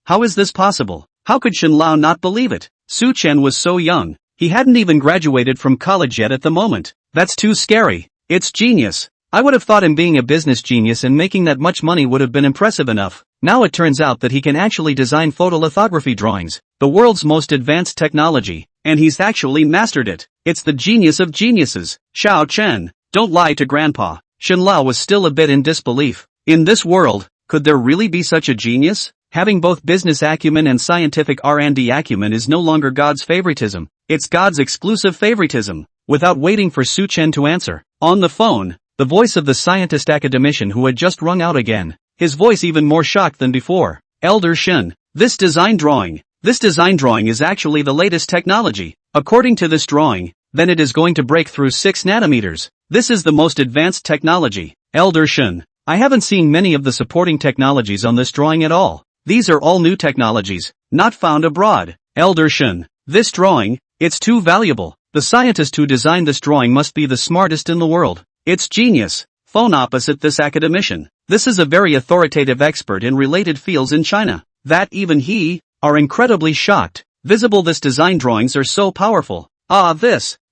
S1: How is this possible? How could Shen Lao not believe it? Su Chen was so young, he hadn't even graduated from college yet at the moment. That's too scary. It's genius. I would have thought him being a business genius and making that much money would have been impressive enough. Now it turns out that he can actually design photolithography drawings, the world's most advanced technology, and he's actually mastered it. It's the genius of geniuses. Xiao Chen, don't lie to Grandpa. Shen Lao was still a bit in disbelief. In this world, could there really be such a genius? Having both business acumen and scientific R&D acumen is no longer God's favoritism, it's God's exclusive favoritism. Without waiting for Su Chen to answer, on the phone, the voice of the scientist academician who had just rung out again, his voice even more shocked than before. Elder Shen, this design drawing is actually the latest technology. According to this drawing, then it is going to break through 6 nanometers. This is the most advanced technology. Elder Shen, I haven't seen many of the supporting technologies on this drawing at all. These are all new technologies, not found abroad. Elder Shen, this drawing, it's too valuable. The scientist who designed this drawing must be the smartest in the world. It's genius. Phone opposite this academician. This is a very authoritative expert in related fields in China. That even he, are incredibly shocked. Visible this design drawings are so powerful.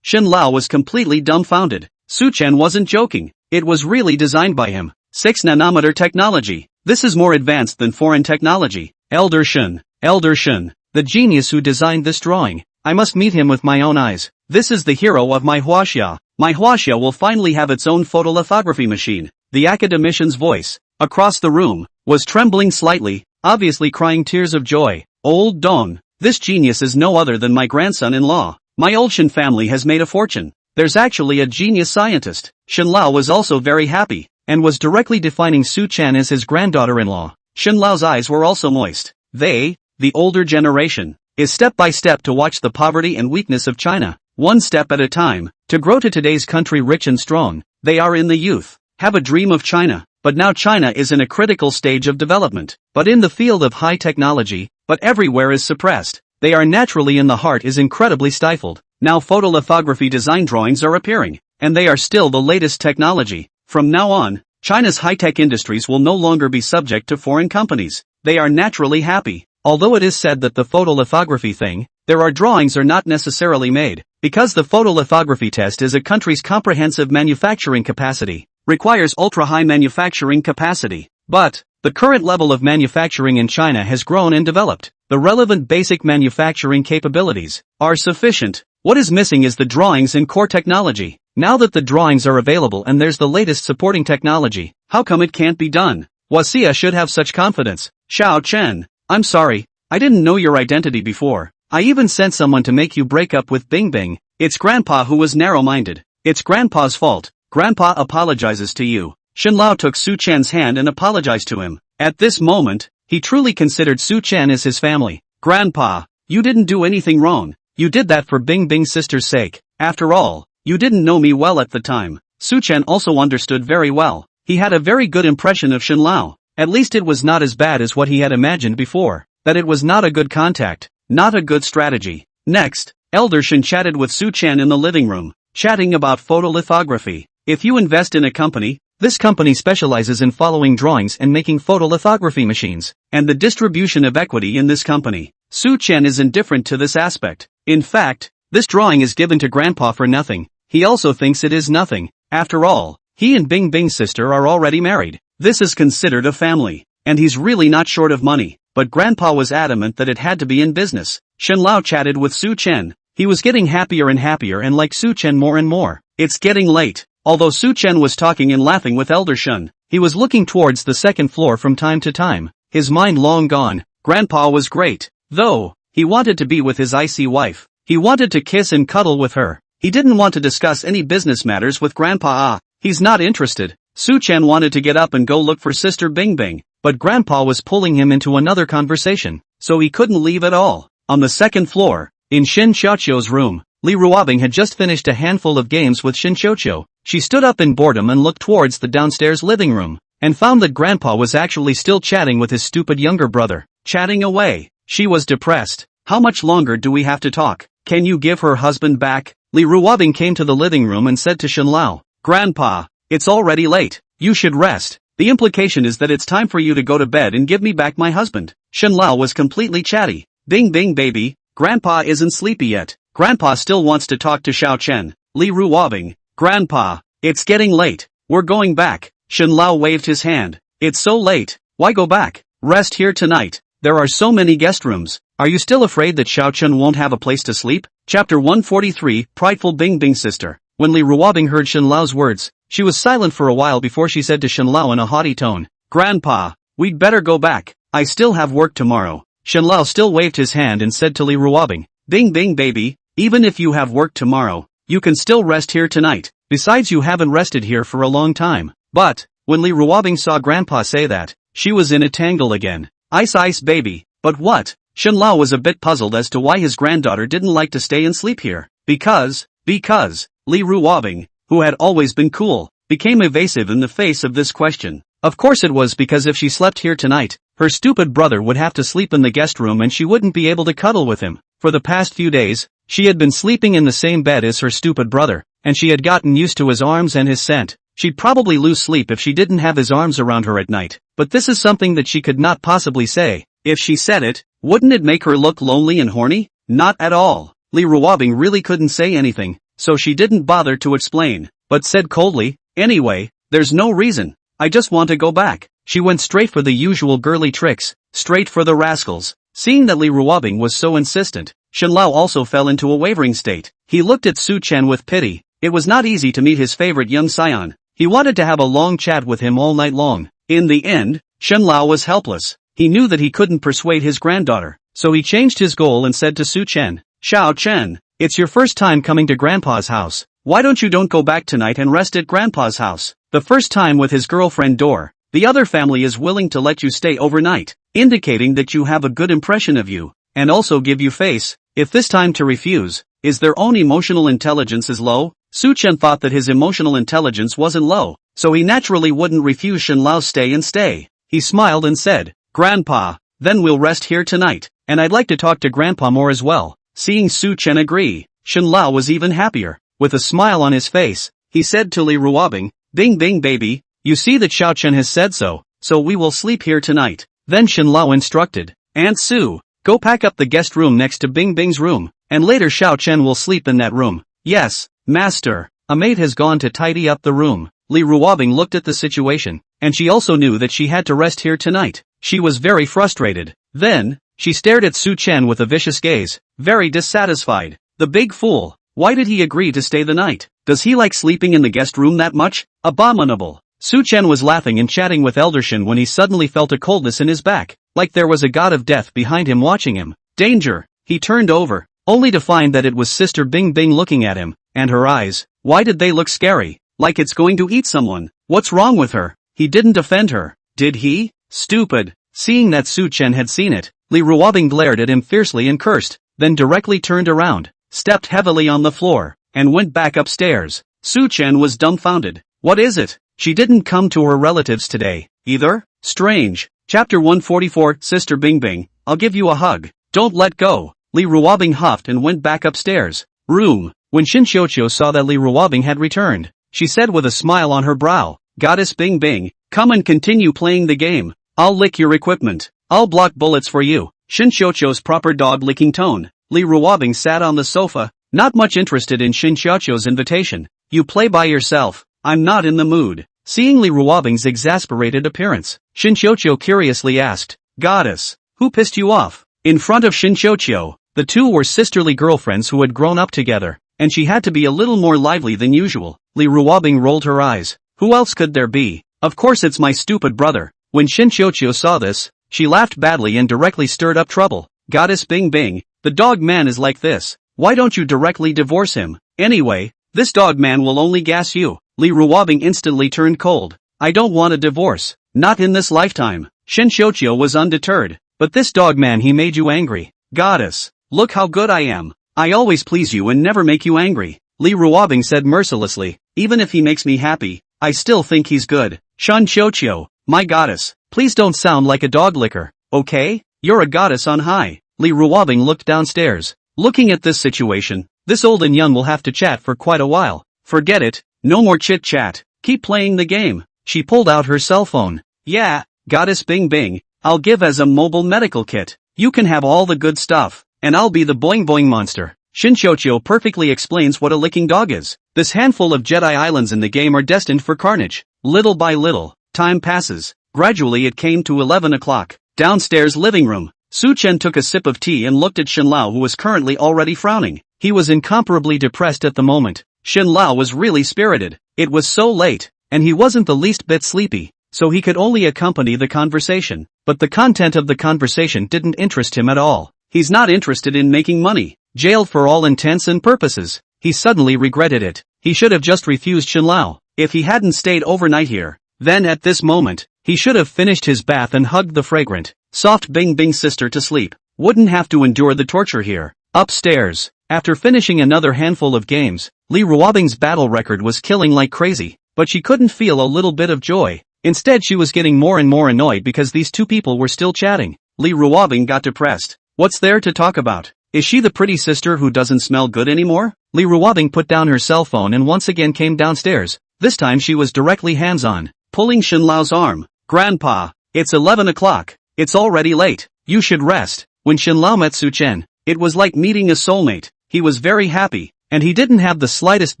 S1: Shen Lao was completely dumbfounded. Su Chen wasn't joking. It was really designed by him. 6 nanometer technology. This is more advanced than foreign technology. Elder Shen, the genius who designed this drawing. I must meet him with my own eyes. This is the hero of manhwaxia. Manhwaxia will finally have its own photolithography machine. The academician's voice, across the room, was trembling slightly, obviously crying tears of joy. Old Dong, this genius is no other than my grandson-in-law. My old Shen family has made a fortune. There's actually a genius scientist. Shen Lao was also very happy, and was directly defining Su Chen as his granddaughter-in-law. Shen Lao's eyes were also moist. They, the older generation, is step by step to watch the poverty and weakness of China, one step at a time, to grow to today's country rich and strong. They are in the youth, have a dream of China, but now China is in a critical stage of development, but in the field of high technology, but everywhere is suppressed. They are naturally in the heart is incredibly stifled. Now photolithography design drawings are appearing, and they are still the latest technology. From now on, China's high-tech industries will no longer be subject to foreign companies. They are naturally happy. Although it is said that the photolithography thing, there are drawings are not necessarily made, because the photolithography test is a country's comprehensive manufacturing capacity, requires ultra-high manufacturing capacity. But, the current level of manufacturing in China has grown and developed. The relevant basic manufacturing capabilities are sufficient. What is missing is the drawings and core technology. Now that the drawings are available and there's the latest supporting technology, how come it can't be done? Wasia should have such confidence. Xiao Chen, I'm sorry, I didn't know your identity before. I even sent someone to make you break up with Bing Bing. It's Grandpa who was narrow-minded. It's Grandpa's fault. Grandpa apologizes to you. Shen Lao took Su Chen's hand and apologized to him. At this moment, he truly considered Su Chen as his family. Grandpa, you didn't do anything wrong. You did that for Bing Bing's sister's sake. After all, you didn't know me well at the time. Su Chen also understood very well. He had a very good impression of Shen Lao. At least it was not as bad as what he had imagined before. That it was not a good contact. Not a good strategy. Next, Elder Shen chatted with Su Chen in the living room, chatting about photolithography. If you invest in a company, this company specializes in following drawings and making photolithography machines, and the distribution of equity in this company. Su Chen is indifferent to this aspect. In fact, this drawing is given to Grandpa for nothing. He also thinks it is nothing. After all, he and Bing Bing's sister are already married. This is considered a family, and he's really not short of money. But Grandpa was adamant that it had to be in business. Shen Lao chatted with Su Chen. He was getting happier and liked Su Chen more and more. It's getting late. Although Su Chen was talking and laughing with Elder Shun, he was looking towards the second floor from time to time, his mind long gone. Grandpa was great, though. He wanted to be with his icy wife. He wanted to kiss and cuddle with her. He didn't want to discuss any business matters with Grandpa. He's not interested. Su Chen wanted to get up and go look for Sister Bing Bing, but Grandpa was pulling him into another conversation, so he couldn't leave at all. On the second floor, in Shin Xiaoqiu's room, Li Ruobing had just finished a handful of games with Shin Xiaoqiu. She stood up in boredom and looked towards the downstairs living room, and found that Grandpa was actually still chatting with his stupid younger brother. Chatting away. She was depressed. How much longer do we have to talk? Can you give her husband back? Li Ruobing came to the living room and said to Shen Lao, Grandpa, it's already late. You should rest. The implication is that it's time for you to go to bed and give me back my husband. Shen Lao was completely chatty. Bing Bing baby, Grandpa isn't sleepy yet. Grandpa still wants to talk to Xiao Chen. Li Ruobing, Grandpa, it's getting late. We're going back. Shen Lao waved his hand. It's so late. Why go back? Rest here tonight. There are so many guest rooms. Are you still afraid that Xiao Chen won't have a place to sleep? Chapter 143, Prideful Bing Bing Sister. When Li Ruobing heard Shen Lao's words, she was silent for a while before she said to Shen Lao in a haughty tone, Grandpa, we'd better go back. I still have work tomorrow. Shen Lao still waved his hand and said to Li Ruobing, Bing Bing baby, even if you have work tomorrow, you can still rest here tonight. Besides, you haven't rested here for a long time. But, when Li Ruobing saw Grandpa say that, she was in a tangle again. Ice baby, but what? Shen Lao was a bit puzzled as to why his granddaughter didn't like to stay and sleep here. Because, Li Ruobing, who had always been cool, became evasive in the face of this question. Of course it was because if she slept here tonight, her stupid brother would have to sleep in the guest room and she wouldn't be able to cuddle with him. For the past few days, she had been sleeping in the same bed as her stupid brother, and she had gotten used to his arms and his scent. She'd probably lose sleep if she didn't have his arms around her at night, but this is something that she could not possibly say. If she said it, wouldn't it make her look lonely and horny? Not at all. Li Ruobing really couldn't say anything, so she didn't bother to explain, but said coldly, anyway, there's no reason. I just want to go back. She went straight for the usual girly tricks, straight for the rascals. Seeing that Li Ruobing was so insistent, Shen Lao also fell into a wavering state. He looked at Su Chen with pity. It was not easy to meet his favorite young scion. He wanted to have a long chat with him all night long. In the end, Shen Lao was helpless. He knew that he couldn't persuade his granddaughter, so he changed his goal and said to Su Chen, Xiao Chen, it's your first time coming to Grandpa's house. Why don't you go back tonight and rest at Grandpa's house? The first time with his girlfriend Dor. The other family is willing to let you stay overnight, indicating that you have a good impression of you, and also give you face. If this time to refuse, is their own emotional intelligence is low? Su Chen thought that his emotional intelligence wasn't low, so he naturally wouldn't refuse Shen Lao's stay. He smiled and said, Grandpa, then we'll rest here tonight, and I'd like to talk to Grandpa more as well. Seeing Su Chen agree, Shen Lao was even happier. With a smile on his face, he said to Li Ruobing, Bing Bing baby, you see that Xiao Chen has said so we will sleep here tonight. Then Shen Lao instructed, Aunt Su, go pack up the guest room next to Bing Bing's room, and later Xiao Chen will sleep in that room. Yes, master. A maid has gone to tidy up the room. Li Ruobing looked at the situation, and she also knew that she had to rest here tonight. She was very frustrated. Then, she stared at Su Chen with a vicious gaze, very dissatisfied. The big fool. Why did he agree to stay the night? Does he like sleeping in the guest room that much? Abominable. Su Chen was laughing and chatting with Elder Shin when he suddenly felt a coldness in his back, like there was a god of death behind him watching him. Danger! He turned over, only to find that it was Sister Bing Bing looking at him, and her eyes, why did they look scary? Like it's going to eat someone. What's wrong with her? He didn't offend her, did he? Stupid. Seeing that Su Chen had seen it, Li Ruobing glared at him fiercely and cursed, then directly turned around, stepped heavily on the floor, and went back upstairs. Su Chen was dumbfounded. What is it? She didn't come to her relatives today, either? Strange. Chapter 144, Sister Bing Bing, I'll give you a hug. Don't let go. Li Ruobing huffed and went back upstairs. Room. When Shin Xiaoqiu saw that Li Ruobing had returned, she said with a smile on her brow, Goddess Bing Bing, come and continue playing the game. I'll lick your equipment. I'll block bullets for you. Shin Xiaoqiu's proper dog-licking tone. Li Ruobing sat on the sofa, not much interested in Shin Xiaoqiu's invitation. You play by yourself. I'm not in the mood. Seeing Li Ruobing's exasperated appearance, Shin Xiaoqiu curiously asked, Goddess, who pissed you off? In front of Shin Xiaoqiu, the two were sisterly girlfriends who had grown up together. and she had to be a little more lively than usual. Li Ruobing rolled her eyes. Who else could there be? Of course it's my stupid brother. When Shin Xiuqiu saw this, she laughed badly and directly stirred up trouble. Goddess Bing Bing, the dog man is like this. Why don't you directly divorce him? Anyway, this dog man will only gas you. Li Ruobing instantly turned cold. I don't want a divorce. Not in this lifetime. Shin Xiuqiu was undeterred. But this dog man, he made you angry. Goddess, look how good I am. I always please you and never make you angry. Li Ruobing said mercilessly. Even if he makes me happy, I still think he's good. Shin Xiuqiu, my goddess, please don't sound like a dog licker, okay? You're a goddess on high. Li Ruobing looked downstairs. Looking at this situation, this old and young will have to chat for quite a while. Forget it, no more chit-chat. Keep playing the game. She pulled out her cell phone. Yeah, Goddess Bing Bing, I'll give as a mobile medical kit. You can have all the good stuff, and I'll be the boing boing monster. Shin Xiuqiu perfectly explains what a licking dog is. This handful of Jedi islands in the game are destined for carnage. Little by little, time passes. Gradually it came to 11 o'clock. Downstairs living room. Su Chen took a sip of tea and looked at Shin Lao, who was currently already frowning. He was incomparably depressed at the moment. Shin Lao was really spirited. It was so late, and he wasn't the least bit sleepy, so he could only accompany the conversation. But the content of the conversation didn't interest him at all. He's not interested in making money. Jailed for all intents and purposes. He suddenly regretted it. He should have just refused Shin Lao. If he hadn't stayed overnight here, then at this moment, he should have finished his bath and hugged the fragrant, soft Bing Bing sister to sleep. Wouldn't have to endure the torture here. Upstairs, after finishing another handful of games, Li Ruobing's battle record was killing like crazy, but she couldn't feel a little bit of joy. Instead she was getting more and more annoyed because these two people were still chatting. Li Ruobing got depressed. What's there to talk about? Is she the pretty sister who doesn't smell good anymore? Li Ruobing put down her cell phone and once again came downstairs. This time she was directly hands-on, pulling Shin Lao's arm. Grandpa, it's 11 o'clock. It's already late. You should rest. When Shin Lao met Su Chen, it was like meeting a soulmate. He was very happy, and he didn't have the slightest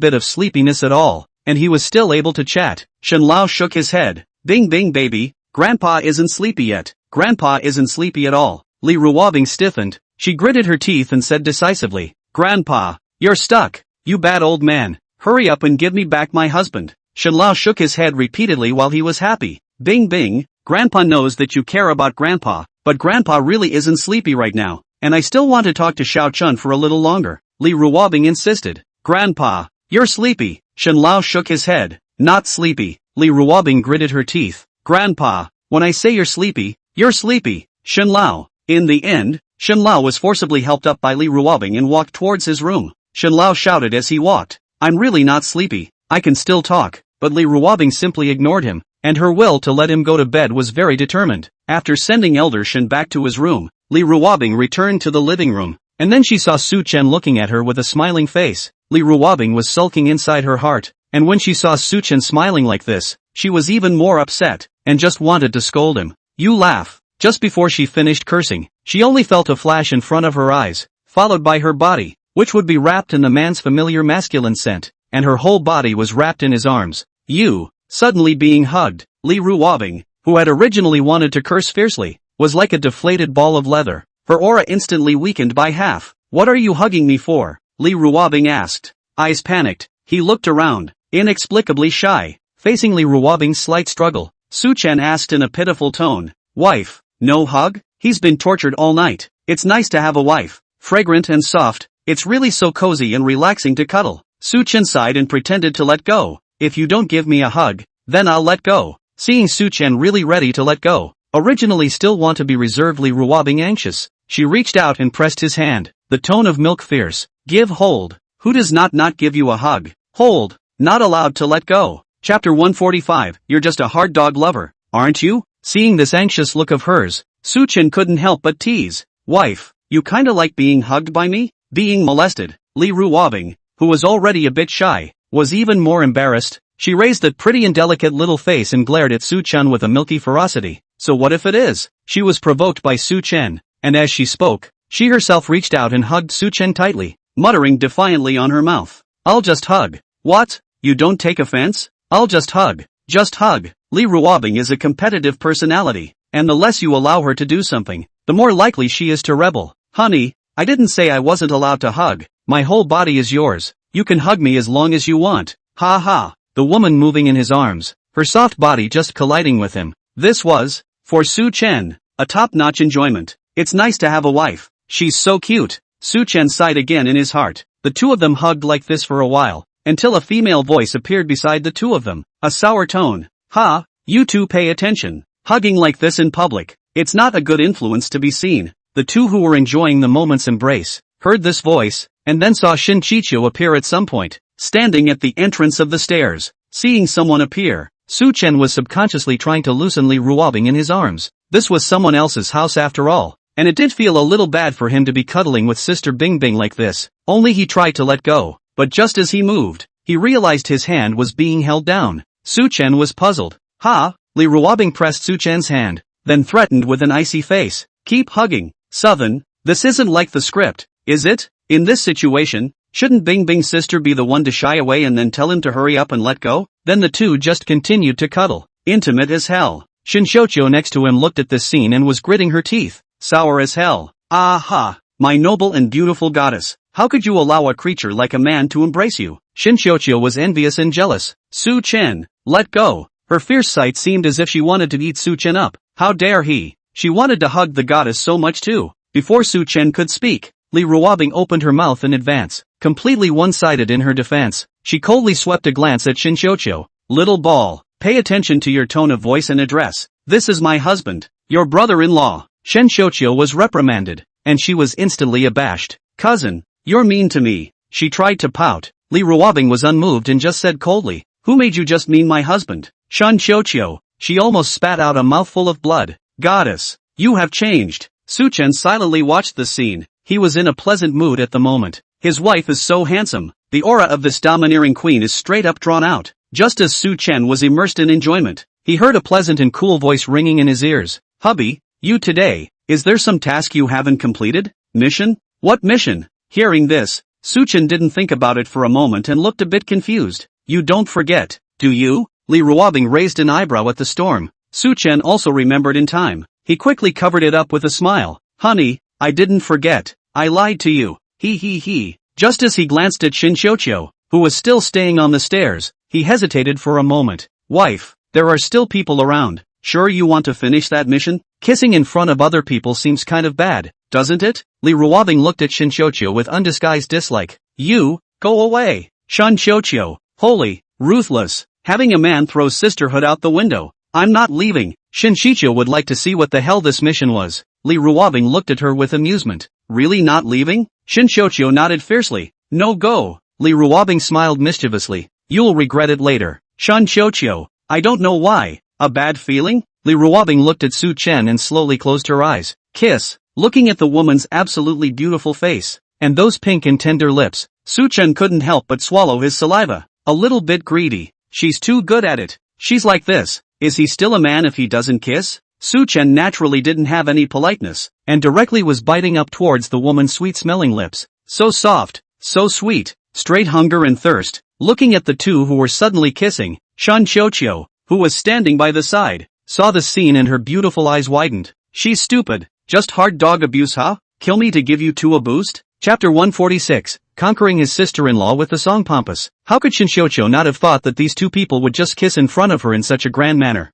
S1: bit of sleepiness at all, and he was still able to chat. Shin Lao shook his head. Bing Bing baby, Grandpa isn't sleepy yet. Grandpa isn't sleepy at all. Li Ruobing stiffened. She gritted her teeth and said decisively, Grandpa, you're stuck. You bad old man. Hurry up and give me back my husband. Shin Lao shook his head repeatedly while he was happy. Bing Bing, Grandpa knows that you care about Grandpa, but Grandpa really isn't sleepy right now, and I still want to talk to Xiao Chun for a little longer. Li Ruobing insisted. Grandpa, you're sleepy. Shin Lao shook his head. Not sleepy. Li Ruobing gritted her teeth. Grandpa, when I say you're sleepy, you're sleepy. Shin Lao. In the end, Shin Lao was forcibly helped up by Li Ruobing and walked towards his room. Shin Lao shouted as he walked. I'm really not sleepy. I can still talk. But Li Ruobing simply ignored him, and her will to let him go to bed was very determined. After sending Elder Shin back to his room, Li Ruobing returned to the living room, and then she saw Su Chen looking at her with a smiling face. Li Ruobing was sulking inside her heart, and when she saw Su Chen smiling like this, she was even more upset, and just wanted to scold him. You laugh. Just before she finished cursing, she only felt a flash in front of her eyes, followed by her body, which would be wrapped in the man's familiar masculine scent, and her whole body was wrapped in his arms. You, suddenly being hugged. Li Ruobing, who had originally wanted to curse fiercely, was like a deflated ball of leather. Her aura instantly weakened by half. What are you hugging me for? Li Ruobing asked. Eyes panicked, he looked around, inexplicably shy. Facing Li Ruobing's slight struggle, Su Chen asked in a pitiful tone, Wife, no hug? He's been tortured all night. It's nice to have a wife. Fragrant and soft, it's really so cozy and relaxing to cuddle. Su Chen sighed and pretended to let go. If you don't give me a hug, then I'll let go. Seeing Su Chen really ready to let go, originally still want to be reserved, Li Ruobing anxious, she reached out and pressed his hand, the tone of milk fierce. Give hold. Who does not give you a hug? Hold. Not allowed to let go. Chapter 145, You're just a hard dog lover, aren't you? Seeing this anxious look of hers, Su Chen couldn't help but tease. Wife, you kinda like being hugged by me? Being molested. Li Ruobing, who was already a bit shy, was even more embarrassed. She raised that pretty and delicate little face and glared at Su Chen with a milky ferocity. So what if it is? She was provoked by Su Chen, and as she spoke, she herself reached out and hugged Su Chen tightly, muttering defiantly on her mouth. I'll just hug. What? You don't take offense? I'll just hug. Just hug. Li Ruobing is a competitive personality, and the less you allow her to do something, the more likely she is to rebel. Honey, I didn't say I wasn't allowed to hug. My whole body is yours. You can hug me as long as you want. Ha ha. The woman moving in his arms, her soft body just colliding with him. This was, for Su Chen, a top-notch enjoyment. It's nice to have a wife. She's so cute. Su Chen sighed again in his heart. The two of them hugged like this for a while, until a female voice appeared beside the two of them. A sour tone. Ha, you two pay attention. Hugging like this in public. It's not a good influence to be seen. The two who were enjoying the moment's embrace, heard this voice, and then saw Shinchicho appear at some point, standing at the entrance of the stairs. Seeing someone appear, Su Chen was subconsciously trying to loosen Li Ruobing in his arms. This was someone else's house after all, and it did feel a little bad for him to be cuddling with Sister Bing Bing like this. Only he tried to let go, but just as he moved, he realized his hand was being held down. Su Chen was puzzled. Ha! Li Ruobing pressed Su Chen's hand, then threatened with an icy face. Keep hugging. Southern, this isn't like the script, is it? In this situation, shouldn't Bing Bing's sister be the one to shy away and then tell him to hurry up and let go? Then the two just continued to cuddle. Intimate as hell. Shinchocho next to him looked at this scene and was gritting her teeth. Sour as hell. Aha! My noble and beautiful goddess. How could you allow a creature like a man to embrace you? Shinchocho was envious and jealous. Su Chen, let go. Her fierce sight seemed as if she wanted to eat Su Chen up. How dare he? She wanted to hug the goddess so much too. Before Su Chen could speak, Li Ruobing opened her mouth in advance, completely one-sided in her defense. She coldly swept a glance at Shinchocho. Little ball, pay attention to your tone of voice and address. This is my husband, your brother-in-law. Shinchocho was reprimanded, and she was instantly abashed. Cousin, you're mean to me. She tried to pout. Li Ruobing was unmoved and just said coldly, who made you just mean my husband? Shinchocho. She almost spat out a mouthful of blood. Goddess, you have changed. Su Chen silently watched the scene. He was in a pleasant mood at the moment. His wife is so handsome. The aura of this domineering queen is straight up drawn out. Just as Su Chen was immersed in enjoyment, he heard a pleasant and cool voice ringing in his ears. Hubby, you today, is there some task you haven't completed? Mission? What mission? Hearing this, Su Chen didn't think about it for a moment and looked a bit confused. You don't forget, do you? Li Ruobing raised an eyebrow at the storm. Su Chen also remembered in time. He quickly covered it up with a smile. Honey, I didn't forget. I lied to you. He. Just as he glanced at Shinchocho, who was still staying on the stairs, he hesitated for a moment. Wife, there are still people around. Sure you want to finish that mission? Kissing in front of other people seems kind of bad, doesn't it? Li Ruobing looked at Shinchocho with undisguised dislike. You, go away. Shinchocho, holy, ruthless, having a man throw sisterhood out the window. I'm not leaving. Shinchicho would like to see what the hell this mission was. Li Ruobing looked at her with amusement. Really not leaving? Shinchocho nodded fiercely. No go. Li Ruobing smiled mischievously. You'll regret it later. Shinchocho, I don't know why. A bad feeling? Li Ruobing looked at Su Chen and slowly closed her eyes. Kiss. Looking at the woman's absolutely beautiful face, and those pink and tender lips, Su Chen couldn't help but swallow his saliva. A little bit greedy. She's too good at it. She's like this. Is he still a man if he doesn't kiss? Su Chen naturally didn't have any politeness, and directly was biting up towards the woman's sweet-smelling lips. So soft, so sweet, straight hunger and thirst. Looking at the two who were suddenly kissing, Shinchocho, who was standing by the side, saw the scene and her beautiful eyes widened. She's stupid. Just hard dog abuse, huh? Kill me to give you two a boost? Chapter 146, Conquering his sister-in-law with the song Pampas. How could Shinchocho not have thought that these two people would just kiss in front of her in such a grand manner?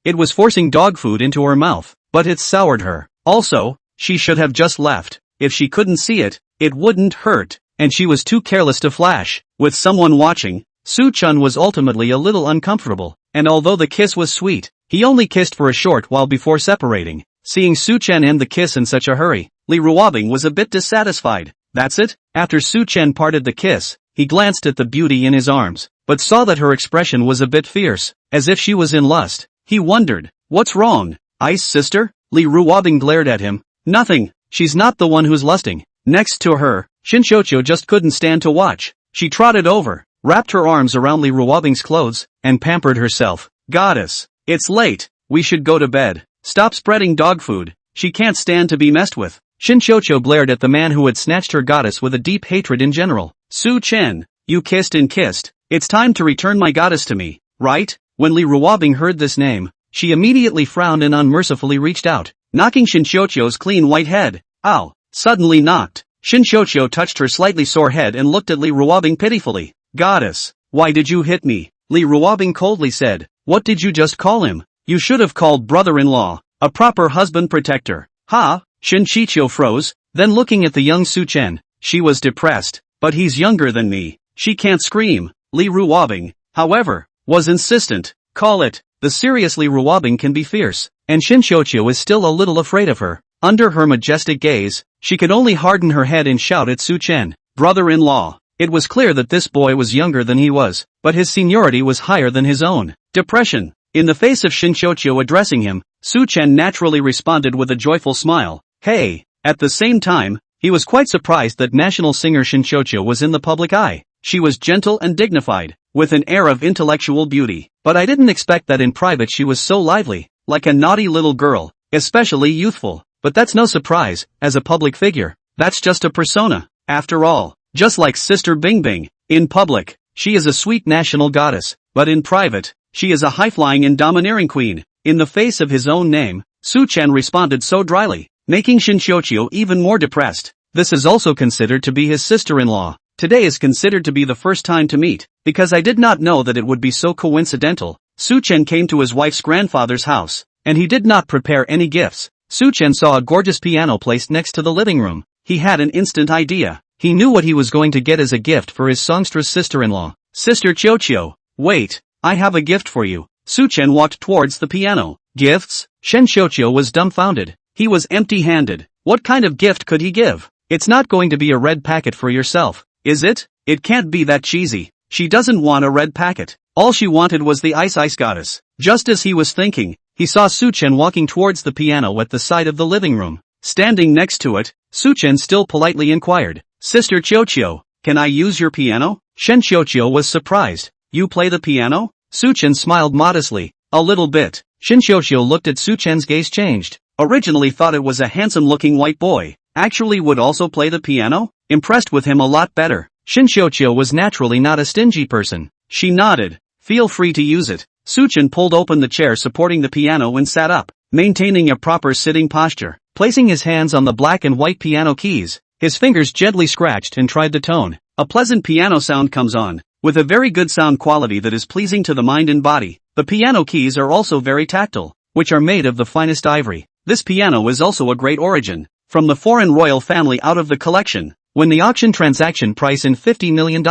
S1: It was forcing dog food into her mouth, but it soured her. Also, she should have just left. If she couldn't see it, it wouldn't hurt, and she was too careless to flash. With someone watching, Su Chen was ultimately a little uncomfortable, and although the kiss was sweet, he only kissed for a short while before separating. Seeing Su Chen end the kiss in such a hurry, Li Ruobing was a bit dissatisfied. That's it? After Su Chen parted the kiss, he glanced at the beauty in his arms, but saw that her expression was a bit fierce, as if she was in lust. He wondered, what's wrong? Ice sister? Li Ruobing glared at him. Nothing, she's not the one who's lusting. Next to her, Shinchocho just couldn't stand to watch. She trotted over, wrapped her arms around Li Ruobing's clothes, and pampered herself. Goddess, it's late, we should go to bed. Stop spreading dog food, she can't stand to be messed with. Shinchocho glared at the man who had snatched her goddess with a deep hatred in general. Su Chen, you kissed and kissed. It's time to return my goddess to me, right? When Li Ruobing heard this name, she immediately frowned and unmercifully reached out, knocking Shinchocho's clean white head. Ow! Suddenly knocked. Shinshouchio touched her slightly sore head and looked at Li Ruobing pitifully. Goddess, why did you hit me? Li Ruobing coldly said. What did you just call him? You should have called brother-in-law, a proper husband protector. Ha? Shinshouchio froze, then looking at the young Su-chen, she was depressed. But he's younger than me. She can't scream. Li Ruobing, however, was insistent. Call it. The seriously Ruobing can be fierce, and Shinshouchio is still a little afraid of her. Under her majestic gaze, she could only harden her head and shout at Su-chen. Brother-in-law. It was clear that this boy was younger than he was, but his seniority was higher than his own. Depression. In the face of Shinshouchio addressing him, Su-chen naturally responded with a joyful smile. Hey! At the same time, he was quite surprised that national singer Shinshouchio was in the public eye. She was gentle and dignified, with an air of intellectual beauty. But I didn't expect that in private she was so lively, like a naughty little girl, especially youthful. But that's no surprise, as a public figure. That's just a persona. After all, just like Sister Bing Bing, in public, she is a sweet national goddess, but in private, she is a high-flying and domineering queen. In the face of his own name, Su-chen responded so dryly, making Shinshouchio even more depressed. This is also considered to be his sister-in-law. Today is considered to be the first time to meet, because I did not know that it would be so coincidental. Su-chen came to his wife's grandfather's house, and he did not prepare any gifts. Su-chen saw a gorgeous piano placed next to the living room. He had an instant idea. He knew what he was going to get as a gift for his songstress sister-in-law. Sister Chouchio, wait, I have a gift for you. Su-chen walked towards the piano. Gifts? Shinshouchio was dumbfounded. He was empty-handed. What kind of gift could he give? It's not going to be a red packet for yourself, is it? It can't be that cheesy. She doesn't want a red packet. All she wanted was the ice goddess. Just as he was thinking, he saw Su-chen walking towards the piano at the side of the living room. Standing next to it, Su-chen still politely inquired, Sister Chouchio, can I use your piano? Shinshouchio was surprised. You play the piano? Su-chen smiled modestly. A little bit. Shinshouchio looked at Su-chen's gaze changed. Originally thought it was a handsome-looking white boy. Actually would also play the piano? Impressed with him a lot better. Shinshouchio was naturally not a stingy person. She nodded. Feel free to use it. Su-chen pulled open the chair supporting the piano and sat up, maintaining a proper sitting posture. Placing his hands on the black and white piano keys, his fingers gently scratched and tried the tone. A pleasant piano sound comes on, with a very good sound quality that is pleasing to the mind and body. The piano keys are also very tactile, which are made of the finest ivory. This piano is also a great origin, from the foreign royal family out of the collection. When the auction transaction price in $50 million,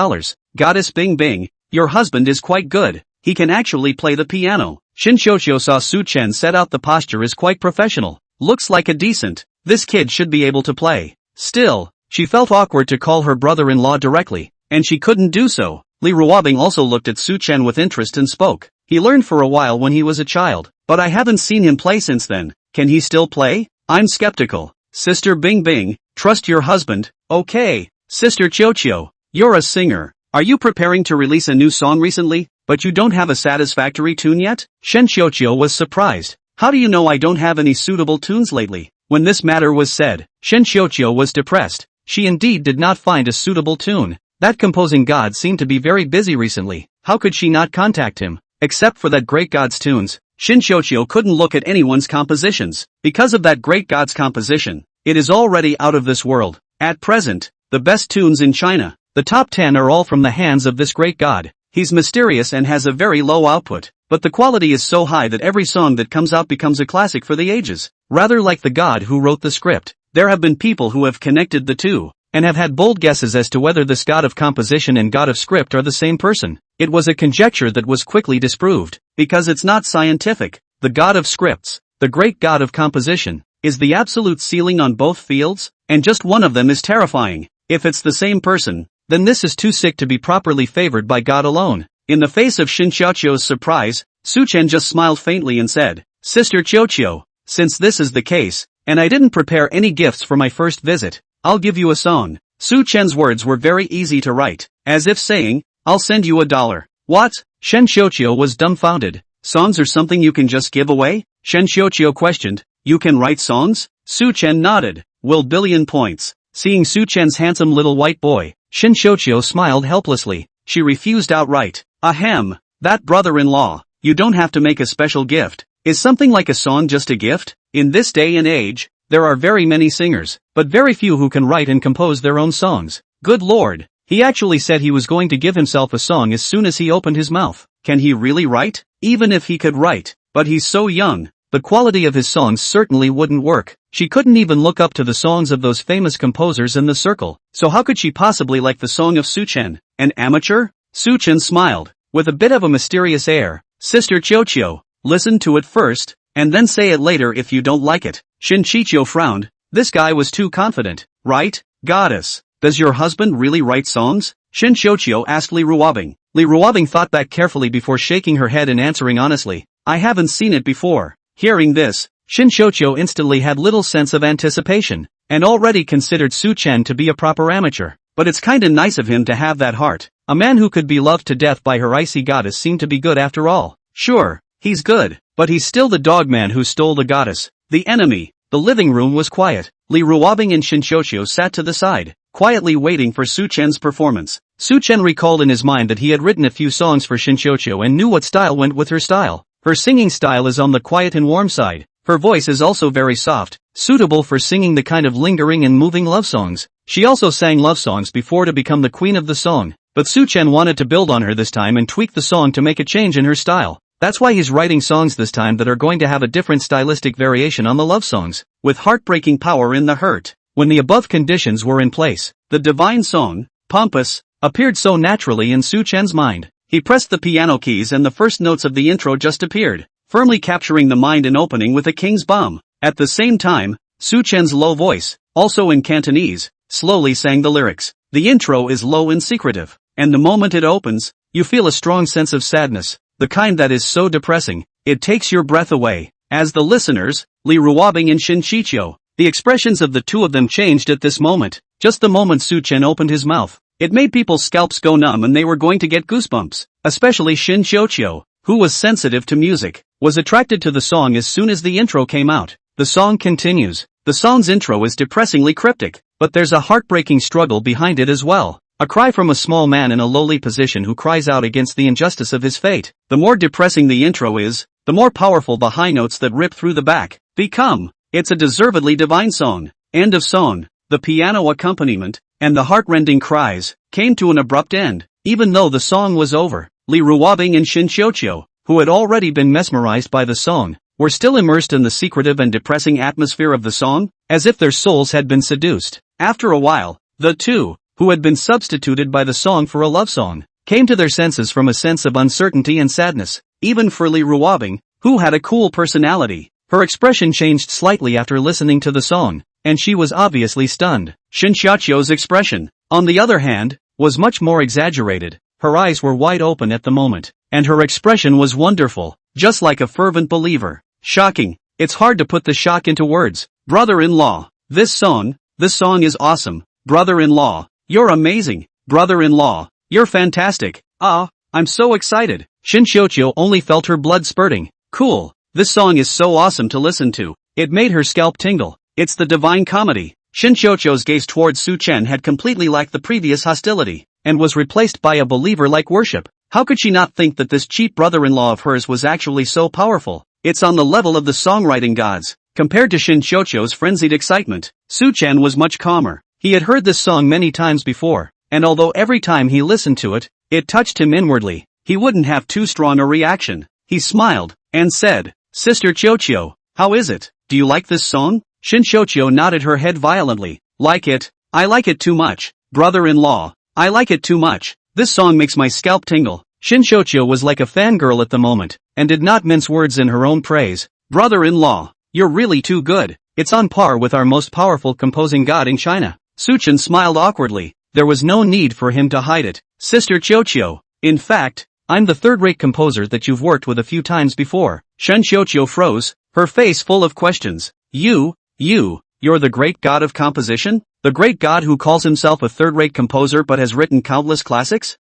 S1: Goddess Bing Bing, your husband is quite good. He can actually play the piano. Shinshouchio saw Su-chen set out the posture is quite professional. Looks like a decent. This kid should be able to play. Still, she felt awkward to call her brother-in-law directly, and she couldn't do so. Li Ruobing also looked at Su-chen with interest and spoke. He learned for a while when he was a child, but I haven't seen him play since then. Can he still play? I'm skeptical. Sister Bing Bing, trust your husband. Okay. Sister Chouchio, you're a singer. Are you preparing to release a new song recently, but you don't have a satisfactory tune yet? Shinshouchio was surprised. How do you know I don't have any suitable tunes lately? When this matter was said, Shinshouchio was depressed. She indeed did not find a suitable tune. That composing god seemed to be very busy recently. How could she not contact him? Except for that great god's tunes, Shinshouchio couldn't look at anyone's compositions. Because of that great god's composition, it is already out of this world. At present, the best tunes in China, the top 10 are all from the hands of this great god. He's mysterious and has a very low output, but the quality is so high that every song that comes out becomes a classic for the ages. Rather like the god who wrote the script, there have been people who have connected the two, and have had bold guesses as to whether this god of composition and god of script are the same person. It was a conjecture that was quickly disproved, because it's not scientific. The god of scripts, the great god of composition, is the absolute ceiling on both fields, and just one of them is terrifying. If it's the same person, then this is too sick to be properly favored by God alone. In the face of Shinshouchio's surprise, Su-chen just smiled faintly and said, Sister Chouchio, since this is the case, and I didn't prepare any gifts for my first visit, I'll give you a song. Su-chen's words were very easy to write, as if saying, I'll send you $1. What? Shinshouchio was dumbfounded. Songs are something you can just give away? Shinshouchio questioned. You can write songs? Su-chen nodded. Will billion points. Seeing Su-chen's handsome little white boy, Shinshouchio smiled helplessly. She refused outright. Ahem. That brother-in-law. You don't have to make a special gift. Is something like a song just a gift? In this day and age, there are very many singers, but very few who can write and compose their own songs. Good lord. He actually said he was going to give himself a song as soon as he opened his mouth. Can he really write? Even if he could write. But he's so young. The quality of his songs certainly wouldn't work. She couldn't even look up to the songs of those famous composers in the circle. So how could she possibly like the song of Suchen? An amateur? Suchen smiled, with a bit of a mysterious air. Sister Chocho, listen to it first, and then say it later if you don't like it. Shinchicho frowned. This guy was too confident. Right, goddess? Does your husband really write songs? Shinchocho asked Li Ruobing. Li Ruobing thought back carefully before shaking her head and answering honestly. I haven't seen it before. Hearing this, Shinchocho instantly had little sense of anticipation, and already considered Suchen to be a proper amateur. But it's kinda nice of him to have that heart. A man who could be loved to death by her icy goddess seemed to be good after all. Sure, he's good, but he's still the dogman who stole the goddess. The enemy. The living room was quiet. Li Ruobing and Shinchocho sat to the side, quietly waiting for Suchen's performance. Suchen recalled in his mind that he had written a few songs for Shinchocho and knew what style went with her style. Her singing style is on the quiet and warm side. Her voice is also very soft, suitable for singing the kind of lingering and moving love songs. She also sang love songs before to become the queen of the song, but Suchen wanted to build on her this time and tweak the song to make a change in her style. That's why he's writing songs this time that are going to have a different stylistic variation on the love songs, with heartbreaking power in the hurt. When the above conditions were in place, the divine song, Pompous, appeared so naturally in Suchen's mind. He pressed the piano keys and the first notes of the intro just appeared, firmly capturing the mind and opening with a king's bomb. At the same time, Suchen's low voice, also in Cantonese, slowly sang the lyrics. The intro is low and secretive, and the moment it opens, you feel a strong sense of sadness, the kind that is so depressing, it takes your breath away. As the listeners, Li Ruobing and Shinchicho, the expressions of the two of them changed at this moment. Just the moment Suchen opened his mouth, it made people's scalps go numb and they were going to get goosebumps. Especially Shinchocho, who was sensitive to music, was attracted to the song as soon as the intro came out. The song continues. The song's intro is depressingly cryptic, but there's a heartbreaking struggle behind it as well. A cry from a small man in a lowly position who cries out against the injustice of his fate. The more depressing the intro is, the more powerful the high notes that rip through the back become. It's a deservedly divine song. End of song. The piano accompaniment, and the heart-rending cries, came to an abrupt end. Even though the song was over, Li Ruobing and Shinchocho, who had already been mesmerized by the song, were still immersed in the secretive and depressing atmosphere of the song, as if their souls had been seduced. After a while, the two, who had been substituted by the song for a love song, came to their senses from a sense of uncertainty and sadness. Even for Li Ruobing, who had a cool personality, her expression changed slightly after listening to the song, and she was obviously stunned. Shinchocho's expression, on the other hand, was much more exaggerated. Her eyes were wide open at the moment, and her expression was wonderful, just like a fervent believer. Shocking. It's hard to put the shock into words. Brother-in-law, this song is awesome. Brother-in-law, you're amazing. Brother-in-law, you're fantastic. I'm so excited. Shinchocho only felt her blood spurting. Cool. This song is so awesome to listen to. It made her scalp tingle. It's the divine comedy. Shinchocho's gaze towards Suchen had completely lacked the previous hostility, and was replaced by a believer-like worship. How could she not think that this cheap brother-in-law of hers was actually so powerful? It's on the level of the songwriting gods. Compared to Shinchocho's frenzied excitement, Suchen was much calmer. He had heard this song many times before, and although every time he listened to it, it touched him inwardly, he wouldn't have too strong a reaction. He smiled, and said, Sister Chocho, how is it? Do you like this song? Shinchocho nodded her head violently. Like it? I like it too much. Brother-in-law, I like it too much. This song makes my scalp tingle. Shinchocho was like a fangirl at the moment, and did not mince words in her own praise. Brother-in-law, you're really too good. It's on par with our most powerful composing god in China. Suchen smiled awkwardly. There was no need for him to hide it. Sister Chocho, in fact, I'm the third-rate composer that you've worked with a few times before. Shinchocho froze, her face full of questions. You're the great god of composition? The great god who calls himself a third-rate composer but has written countless classics?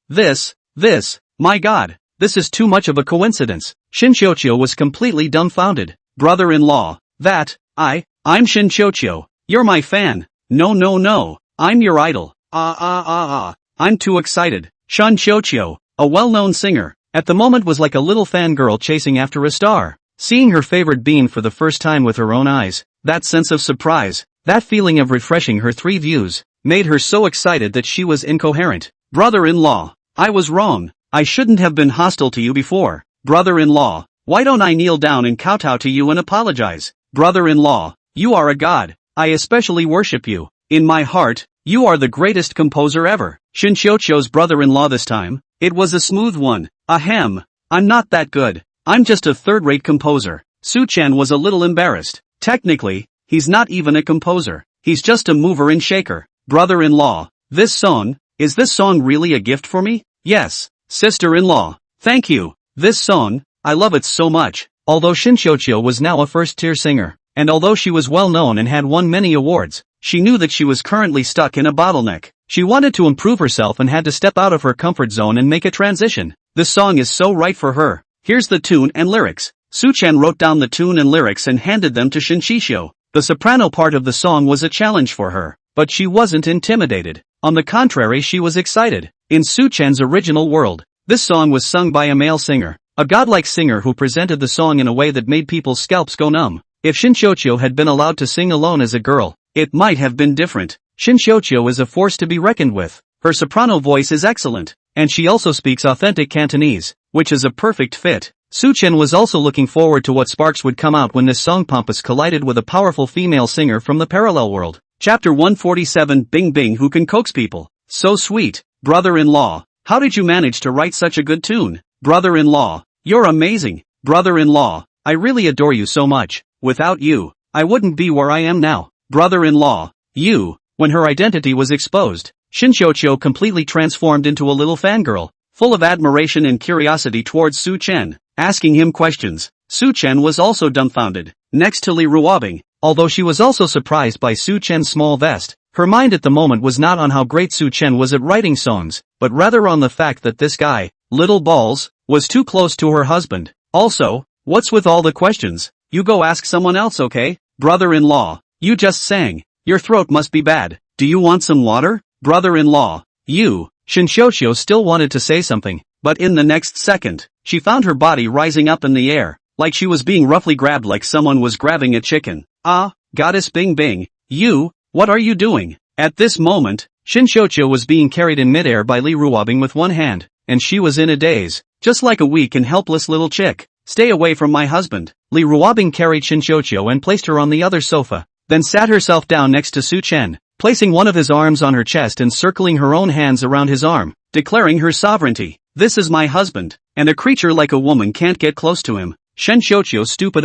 S1: My god, this is too much of a coincidence. Shinchocho was completely dumbfounded. Brother-in-law, I'm Shinchocho. You're my fan. No, I'm your idol. I'm too excited. Shinchocho, a well-known singer, at the moment was like a little fangirl chasing after a star. Seeing her favorite being for the first time with her own eyes, That sense of surprise, that feeling of refreshing her three views, made her so excited that she was incoherent. Brother-in-law, I was wrong. I shouldn't have been hostile to you before. Brother-in-law, why don't I kneel down and kowtow to you and apologize? Brother-in-law, you are a god. I especially worship you. In my heart, you are the greatest composer ever. Shinshoucho's brother-in-law this time, it was a smooth one. Ahem. I'm not that good. I'm just a third-rate composer. Su-chan was a little embarrassed. Technically, he's not even a composer. He's just a mover and shaker. Brother-in-law, is this song really a gift for me? Yes. Sister-in-law, thank you. This song, I love it so much. Although Shinshoucho was now a first-tier singer, and although she was well-known and had won many awards, she knew that she was currently stuck in a bottleneck. She wanted to improve herself and had to step out of her comfort zone and make a transition. This song is so right for her. Here's the tune and lyrics. Su-chan wrote down the tune and lyrics and handed them to Shinshoucho. The soprano part of the song was a challenge for her, but she wasn't intimidated. On the contrary, she was excited. In Su-chan's original world, this song was sung by a male singer, a godlike singer who presented the song in a way that made people's scalps go numb. If Shinshoucho had been allowed to sing alone as a girl, it might have been different. Shinshoucho is a force to be reckoned with. Her soprano voice is excellent, and she also speaks authentic Cantonese, which is a perfect fit. Su-chan was also looking forward to what sparks would come out when this song pompous collided with a powerful female singer from the parallel world. Chapter 147 Bing Bing Who Can Coax People. So sweet. Brother-in-law, how did you manage to write such a good tune? Brother-in-law, you're amazing. Brother-in-law, I really adore you so much. Without you, I wouldn't be where I am now. Brother-in-law, you. When her identity was exposed, Shinshoucho completely transformed into a little fangirl, full of admiration and curiosity towards Su-chan, asking him questions. Su-chan was also dumbfounded. Next to Li Ruobing, although she was also surprised by Su-chan's small vest, her mind at the moment was not on how great Su-chan was at writing songs, but rather on the fact that this guy, Little Balls, was too close to her husband. Also, what's with all the questions? You go ask someone else, okay? Brother-in-law, you just sang. Your throat must be bad. Do you want some water? Brother-in-law, you. Shinshoucho still wanted to say something, but in the next second, she found her body rising up in the air, like she was being roughly grabbed like someone was grabbing a chicken. Ah, Goddess Bing Bing, you, what are you doing? At this moment, Shinshoucho was being carried in midair by Li Ruobing with one hand, and she was in a daze, just like a weak and helpless little chick. Stay away from my husband. Li Ruobing carried Shinshoucho and placed her on the other sofa, then sat herself down next to Su-chan, placing one of his arms on her chest and circling her own hands around his arm, declaring her sovereignty. This is my husband, and a creature like a woman can't get close to him. Shinshoucho stupid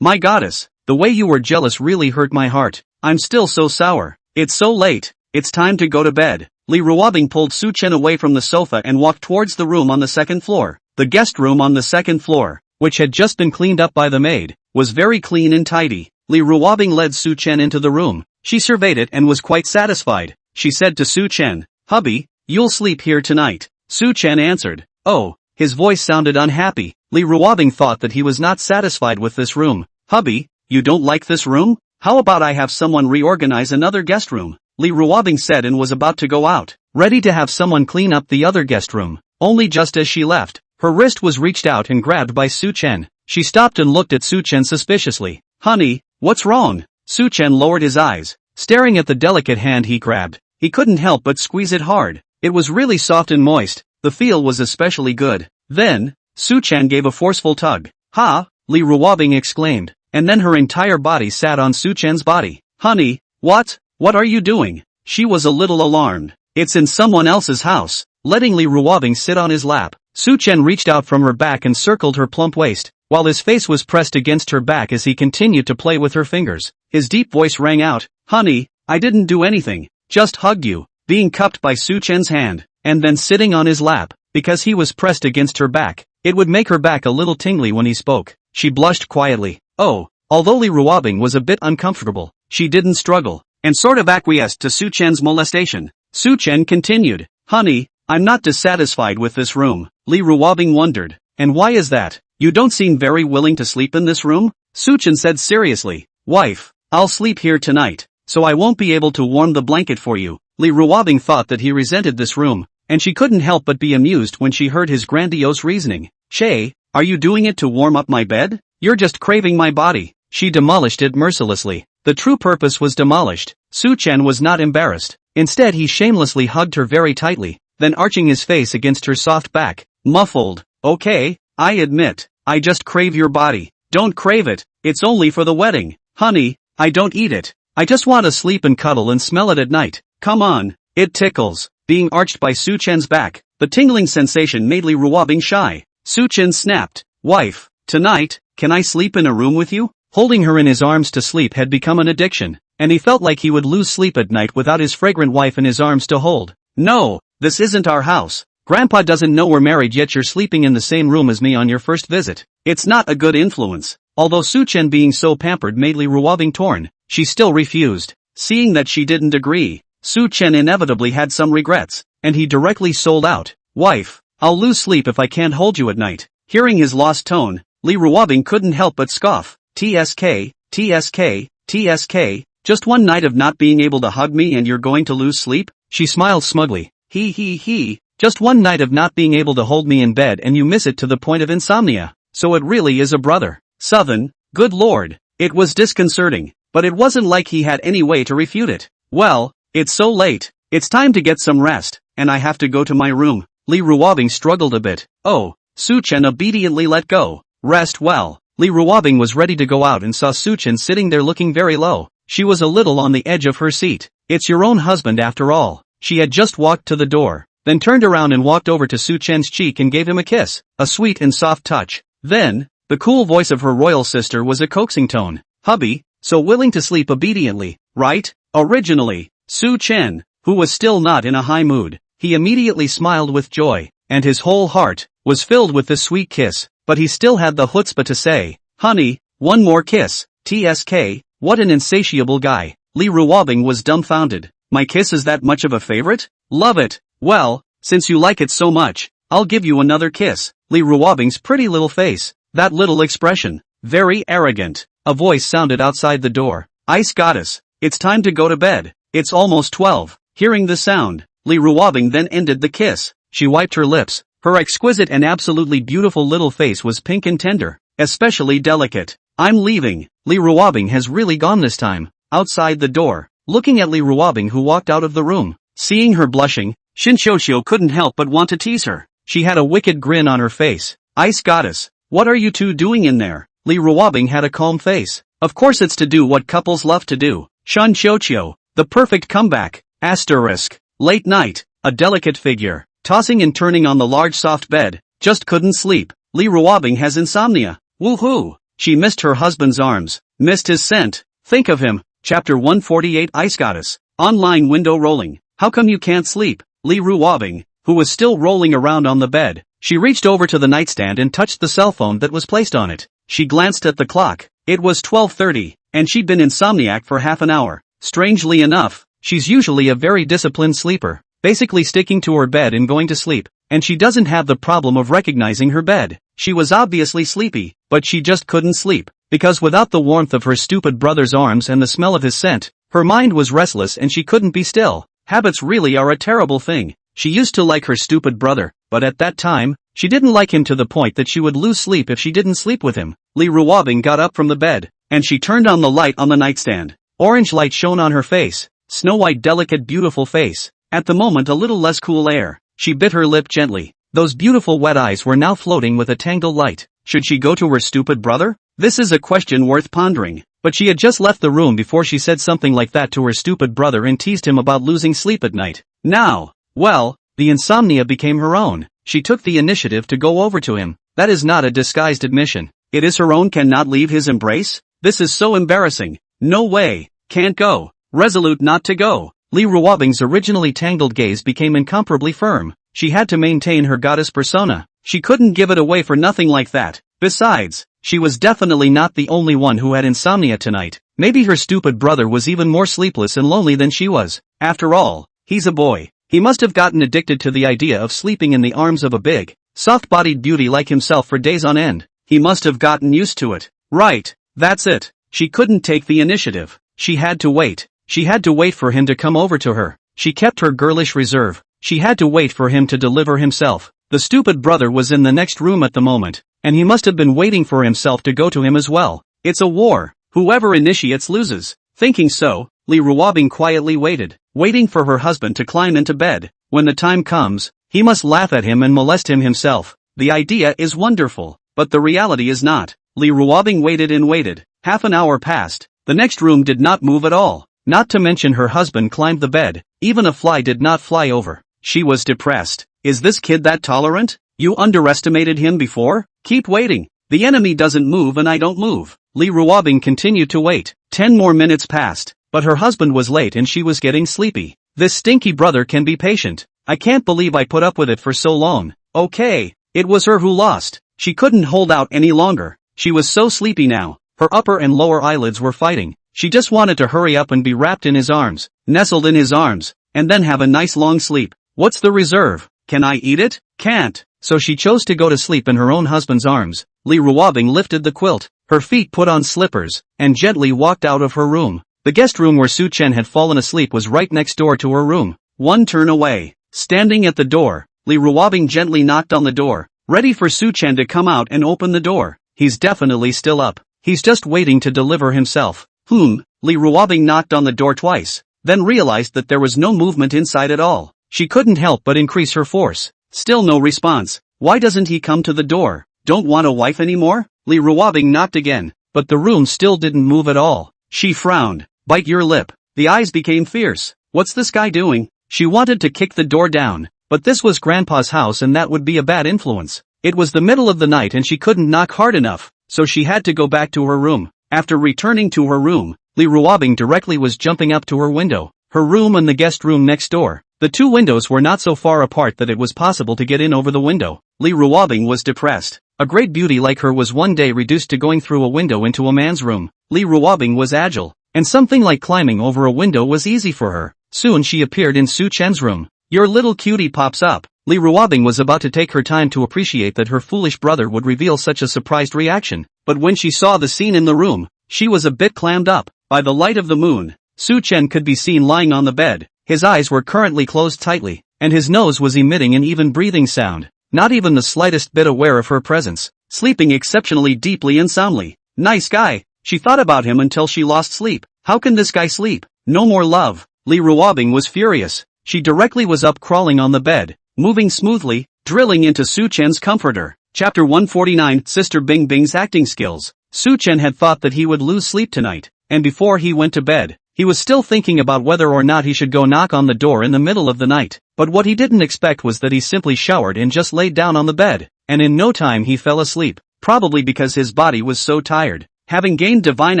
S1: my goddess, the way you were jealous really hurt my heart. I'm still so sour. It's so late. It's time to go to bed. Li Ruobing pulled Su-chan away from the sofa and walked towards the room on the second floor. The guest room on the second floor, which had just been cleaned up by the maid, was very clean and tidy. Li Ruobing led Su-chan into the room. She surveyed it and was quite satisfied. She said to Su-chan, "Hubby, you'll sleep here tonight." Su-chan answered, "Oh." His voice sounded unhappy. Li Ruobing thought that he was not satisfied with this room. "Hubby, you don't like this room? How about I have someone reorganize another guest room?" Li Ruobing said and was about to go out, ready to have someone clean up the other guest room. Only just as she left, her wrist was reached out and grabbed by Su-chan. She stopped and looked at Su-chan suspiciously. "Honey, what's wrong?" Su-chan lowered his eyes, staring at the delicate hand he grabbed. He couldn't help but squeeze it hard. It was really soft and moist. The feel was especially good. Then, Su-chan gave a forceful tug. "Ha!" Li Ruobing exclaimed, and then her entire body sat on Su-chan's body. "Honey, what are you doing?" She was a little alarmed. "It's in someone else's house." Letting Li Ruobing sit on his lap, Su-chan reached out from her back and circled her plump waist, while his face was pressed against her back as he continued to play with her fingers. His deep voice rang out, "Honey, I didn't do anything, just hugged you." Being cupped by Su-chan's hand, and then sitting on his lap, because he was pressed against her back, it would make her back a little tingly when he spoke. She blushed quietly. Oh, although Li Ruobing was a bit uncomfortable, she didn't struggle, and sort of acquiesced to Su-chan's molestation. Su-chan continued, "Honey, I'm not dissatisfied with this room." Li Ruobing wondered, "And why is that? You don't seem very willing to sleep in this room?" Su-chan said seriously, "Wife, I'll sleep here tonight, so I won't be able to warm the blanket for you." Li Ruobing thought that he resented this room, and she couldn't help but be amused when she heard his grandiose reasoning. "Che, are you doing it to warm up my bed? You're just craving my body." She demolished it mercilessly. The true purpose was demolished. Su-chen was not embarrassed. Instead he shamelessly hugged her very tightly, then arching his face against her soft back, muffled, "Okay, I admit, I just crave your body." "Don't crave it, it's only for the wedding. Honey, I don't eat it. I just want to sleep and cuddle and smell it at night. Come on, it tickles." Being arched by Su-chen's back, the tingling sensation made Li Ruobing shy. Su-chen snapped, "Wife, tonight, can I sleep in a room with you?" Holding her in his arms to sleep had become an addiction, and he felt like he would lose sleep at night without his fragrant wife in his arms to hold. "No, this isn't our house. Grandpa doesn't know we're married yet you're sleeping in the same room as me on your first visit. It's not a good influence." Although Su-chen being so pampered made Li Ruobing torn, she still refused. Seeing that she didn't agree, Su-chen inevitably had some regrets, and he directly sold out, "Wife, I'll lose sleep if I can't hold you at night." Hearing his lost tone, Li Ruobing couldn't help but scoff. "TSK, TSK, TSK, just one night of not being able to hug me and you're going to lose sleep?" She smiled smugly. He, just one night of not being able to hold me in bed and you miss it to the point of insomnia. So it really is a brother. Southern, good lord. It was disconcerting, but it wasn't like he had any way to refute it. "Well, it's so late. It's time to get some rest, and I have to go to my room." Li Ruobing struggled a bit. "Oh." Su-chen obediently let go. "Rest well." Li Ruobing was ready to go out and saw Su-chen sitting there looking very low. She was a little on the edge of her seat. "It's your own husband after all." She had just walked to the door, then turned around and walked over to Su-chen's cheek and gave him a kiss, a sweet and soft touch. Then, the cool voice of her royal sister was a coaxing tone. "Hubby, so willing to sleep obediently, right?" Originally, Su-chen, who was still not in a high mood, he immediately smiled with joy, and his whole heart was filled with the sweet kiss, but he still had the chutzpah to say, "Honey, one more kiss." TSK, what an insatiable guy. Li Ruobing was dumbfounded. "My kiss is that much of a favorite? Love it. Well, since you like it so much, I'll give you another kiss." Li Ruobing's pretty little face, that little expression, very arrogant. A voice sounded outside the door. "Ice goddess, it's time to go to bed. It's almost 12. Hearing the sound, Li Ruobing then ended the kiss. She wiped her lips. Her exquisite and absolutely beautiful little face was pink and tender, especially delicate. "I'm leaving. Li Ruobing has really gone this time." Outside the door, looking at Li Ruobing who walked out of the room, seeing her blushing, Shin Xiuxiu couldn't help but want to tease her. She had a wicked grin on her face. "Ice goddess, what are you two doing in there?" Li Ruobing had a calm face. "Of course it's to do what couples love to do." Shin Xiuxiu, the perfect comeback. Asterisk. Late night, a delicate figure, tossing and turning on the large soft bed, just couldn't sleep. Li Ruobing has insomnia. Woohoo! She missed her husband's arms, missed his scent. Think of him. Chapter 148 Ice Goddess. Online window rolling. "How come you can't sleep?" Li Ruobing, who was still rolling around on the bed, she reached over to the nightstand and touched the cell phone that was placed on it. She glanced at the clock. It was 12:30, and she'd been insomniac for half an hour. Strangely enough, she's usually a very disciplined sleeper, basically sticking to her bed and going to sleep, and she doesn't have the problem of recognizing her bed. She was obviously sleepy, but she just couldn't sleep, because without the warmth of her stupid brother's arms and the smell of his scent, her mind was restless and she couldn't be still. Habits really are a terrible thing. She used to like her stupid brother, but at that time, she didn't like him to the point that she would lose sleep if she didn't sleep with him. Li Ruobing got up from the bed, and she turned on the light on the nightstand. Orange light shone on her face, snow-white delicate beautiful face. At the moment a little less cool air. She bit her lip gently. Those beautiful wet eyes were now floating with a tangled light. Should she go to her stupid brother? This is a question worth pondering. But she had just left the room before she said something like that to her stupid brother and teased him about losing sleep at night. Now, well, the insomnia became her own. She took the initiative to go over to him. That is not a disguised admission. It is her own cannot leave his embrace? This is so embarrassing. No way. Can't go. Resolute not to go. Li Ruobing's originally tangled gaze became incomparably firm. She had to maintain her goddess persona. She couldn't give it away for nothing like that. Besides, she was definitely not the only one who had insomnia tonight. Maybe her stupid brother was even more sleepless and lonely than she was. After all, he's a boy. He must have gotten addicted to the idea of sleeping in the arms of a big, soft-bodied beauty like himself for days on end. He must have gotten used to it. Right, that's it. She couldn't take the initiative. She had to wait. She had to wait for him to come over to her. She kept her girlish reserve. She had to wait for him to deliver himself. The stupid brother was in the next room at the moment, and he must have been waiting for himself to go to him as well. It's a war. Whoever initiates loses. Thinking so, Li Ruobing quietly waiting for her husband to climb into bed. When the time comes, he must laugh at him and molest him himself. The idea is wonderful, but the reality is not. Li Ruobing waited. Half an hour passed. The next room did not move at all. Not to mention her husband climbed the bed. Even a fly did not fly over. She was depressed. Is this kid that tolerant? You underestimated him before? Keep waiting. The enemy doesn't move and I don't move. Li Ruobing continued to wait. 10 more minutes passed, but her husband was late and she was getting sleepy. This stinky brother can be patient. I can't believe I put up with it for so long. Okay, it was her who lost. She couldn't hold out any longer. She was so sleepy now. Her upper and lower eyelids were fighting. She just wanted to hurry up and be wrapped in his arms, nestled in his arms, and then have a nice long sleep. What's the reserve? Can I eat it? Can't. So she chose to go to sleep in her own husband's arms. Li Ruobing lifted the quilt, her feet put on slippers, and gently walked out of her room. The guest room where Su Chen had fallen asleep was right next door to her room. One turn away. Standing at the door, Li Ruobing gently knocked on the door, ready for Su Chen to come out and open the door. He's definitely still up. He's just waiting to deliver himself. Li Ruobing knocked on the door twice, then realized that there was no movement inside at all. She couldn't help but increase her force. Still no response. Why doesn't he come to the door? Don't want a wife anymore? Li Ruobing knocked again, but the room still didn't move at all. She frowned. Bite your lip. The eyes became fierce. What's this guy doing? She wanted to kick the door down, but this was Grandpa's house and that would be a bad influence. It was the middle of the night and she couldn't knock hard enough, so she had to go back to her room. After returning to her room, Li Ruobing directly was jumping up to her window. Her room and the guest room next door. The two windows were not so far apart that it was possible to get in over the window. Li Ruobing was depressed. A great beauty like her was one day reduced to going through a window into a man's room. Li Ruobing was agile, and something like climbing over a window was easy for her. Soon she appeared in Su Chen's room. Your little cutie pops up. Li Ruobing was about to take her time to appreciate that her foolish brother would reveal such a surprised reaction, but when she saw the scene in the room, she was a bit clammed up. By the light of the moon, Su Chen could be seen lying on the bed. His eyes were currently closed tightly, and his nose was emitting an even breathing sound, not even the slightest bit aware of her presence, sleeping exceptionally deeply and soundly. Nice guy. She thought about him until she lost sleep. How can this guy sleep? No more love. Li Ruobing was furious. She directly was up crawling on the bed, moving smoothly, drilling into Su Chen's comforter. Chapter 149 Sister Bing Bing's acting skills. Su Chen had thought that he would lose sleep tonight, and before he went to bed, he was still thinking about whether or not he should go knock on the door in the middle of the night. But what he didn't expect was that he simply showered and just laid down on the bed, and in no time he fell asleep, probably because his body was so tired. Having gained divine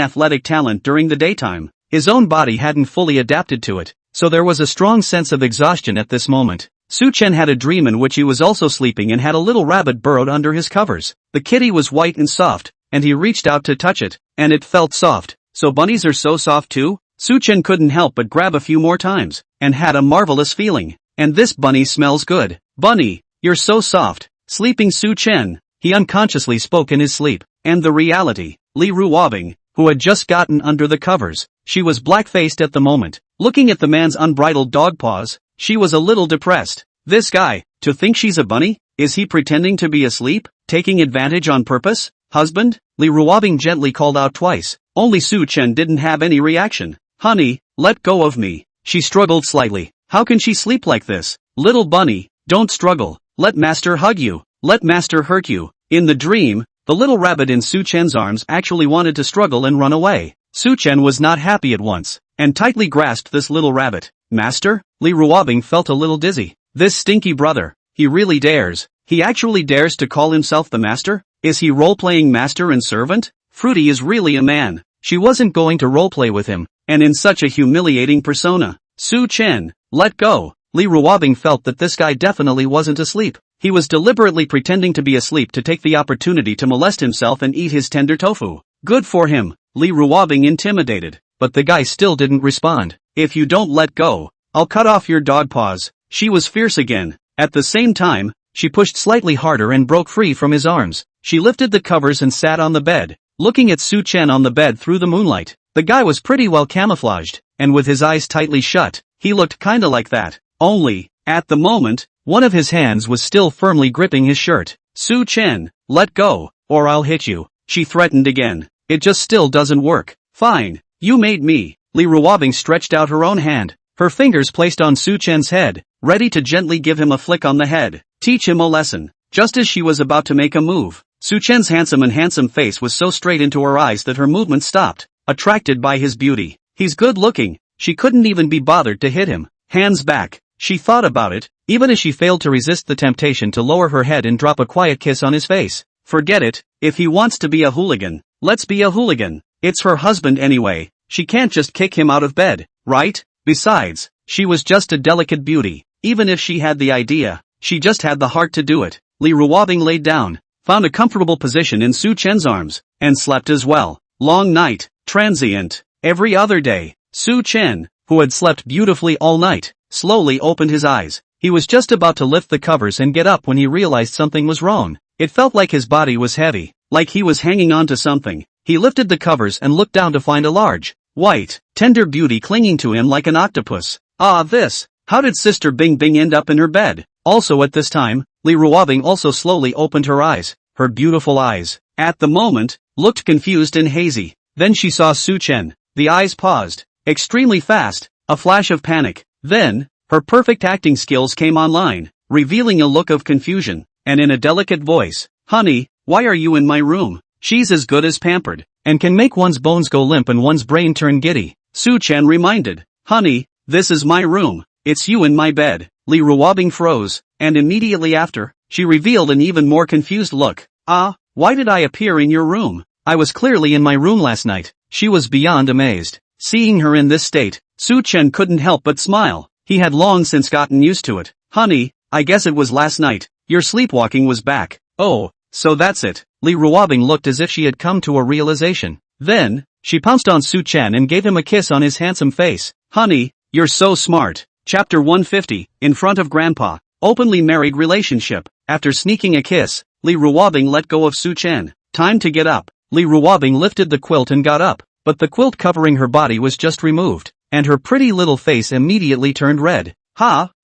S1: athletic talent during the daytime, his own body hadn't fully adapted to it, so there was a strong sense of exhaustion at this moment. Su Chen had a dream in which he was also sleeping and had a little rabbit burrowed under his covers. The kitty was white and soft, and he reached out to touch it, and it felt soft. So bunnies are so soft too? Su Chen couldn't help but grab a few more times, and had a marvelous feeling. And this bunny smells good. Bunny, you're so soft. Sleeping Su Chen, he unconsciously spoke in his sleep. And the reality, Li Ruobing, who had just gotten under the covers. She was black-faced at the moment. Looking at the man's unbridled dog paws, she was a little depressed. This guy, to think she's a bunny? Is he pretending to be asleep? Taking advantage on purpose? Husband? Li Ruobing gently called out twice. Only Su Chen didn't have any reaction. Honey, let go of me. She struggled slightly. How can she sleep like this? Little bunny, don't struggle. Let master hug you. Let master hurt you. In the dream, the little rabbit in Su Chen's arms actually wanted to struggle and run away. Su Chen was not happy at once, and tightly grasped this little rabbit. Master? Li Ruobing felt a little dizzy. This stinky brother, he really dares. He actually dares to call himself the master? Is he role-playing master and servant? Fruity is really a man. She wasn't going to roleplay with him, and in such a humiliating persona. Su Chen, let go. Li Ruobing felt that this guy definitely wasn't asleep. He was deliberately pretending to be asleep to take the opportunity to molest himself and eat his tender tofu. Good for him. Li Ruobing intimidated, but the guy still didn't respond. If you don't let go, I'll cut off your dog paws. She was fierce again. At the same time, she pushed slightly harder and broke free from his arms. She lifted the covers and sat on the bed, looking at Su Chen on the bed through the moonlight. The guy was pretty well camouflaged, and with his eyes tightly shut, he looked kinda like that. Only, at the moment, one of his hands was still firmly gripping his shirt. Su Chen, let go, or I'll hit you. She threatened again. It just still doesn't work. Fine, you made me. Li Ruobing stretched out her own hand, her fingers placed on Su Chen's head, ready to gently give him a flick on the head. Teach him a lesson. Just as she was about to make a move, Su Chen's handsome face was so straight into her eyes that her movement stopped, attracted by his beauty. He's good looking. She couldn't even be bothered to hit him. Hands back. She thought about it, even as she failed to resist the temptation to lower her head and drop a quiet kiss on his face. Forget it. If he wants to be a hooligan, let's be a hooligan. It's her husband anyway. She can't just kick him out of bed, right? Besides, she was just a delicate beauty. Even if she had the idea, she just had the heart to do it. Li Ruobing laid down, found a comfortable position in Su Chen's arms, and slept as well. Long night, transient. Every other day, Su Chen, who had slept beautifully all night, slowly opened his eyes. He was just about to lift the covers and get up when he realized something was wrong. It felt like his body was heavy, like he was hanging on to something. He lifted the covers and looked down to find a large, white, tender beauty clinging to him like an octopus. Ah, this! How did Sister Bing Bing end up in her bed? Also at this time, Li Ruobing also slowly opened her eyes. Her beautiful eyes, at the moment, looked confused and hazy. Then she saw Su Chen. The eyes paused, extremely fast, a flash of panic. Then, her perfect acting skills came online, revealing a look of confusion, and in a delicate voice, "Honey, why are you in my room? She's as good as pampered, and can make one's bones go limp and one's brain turn giddy." Su Chen reminded, "Honey, this is my room. It's you in my bed." Li Ruobing froze, and immediately after, she revealed an even more confused look. "Ah, why did I appear in your room? I was clearly in my room last night." She was beyond amazed. Seeing her in this state, Su Chen couldn't help but smile. He had long since gotten used to it. "Honey, I guess it was last night. Your sleepwalking was back." "Oh, so that's it." Li Ruobing looked as if she had come to a realization. Then, she pounced on Su Chen and gave him a kiss on his handsome face. "Honey, you're so smart." Chapter 150, In Front of Grandpa. Openly married relationship. After sneaking a kiss, Li Ruobing let go of Su Chen. Time to get up. Li Ruobing lifted the quilt and got up, but the quilt covering her body was just removed, and her pretty little face immediately turned red.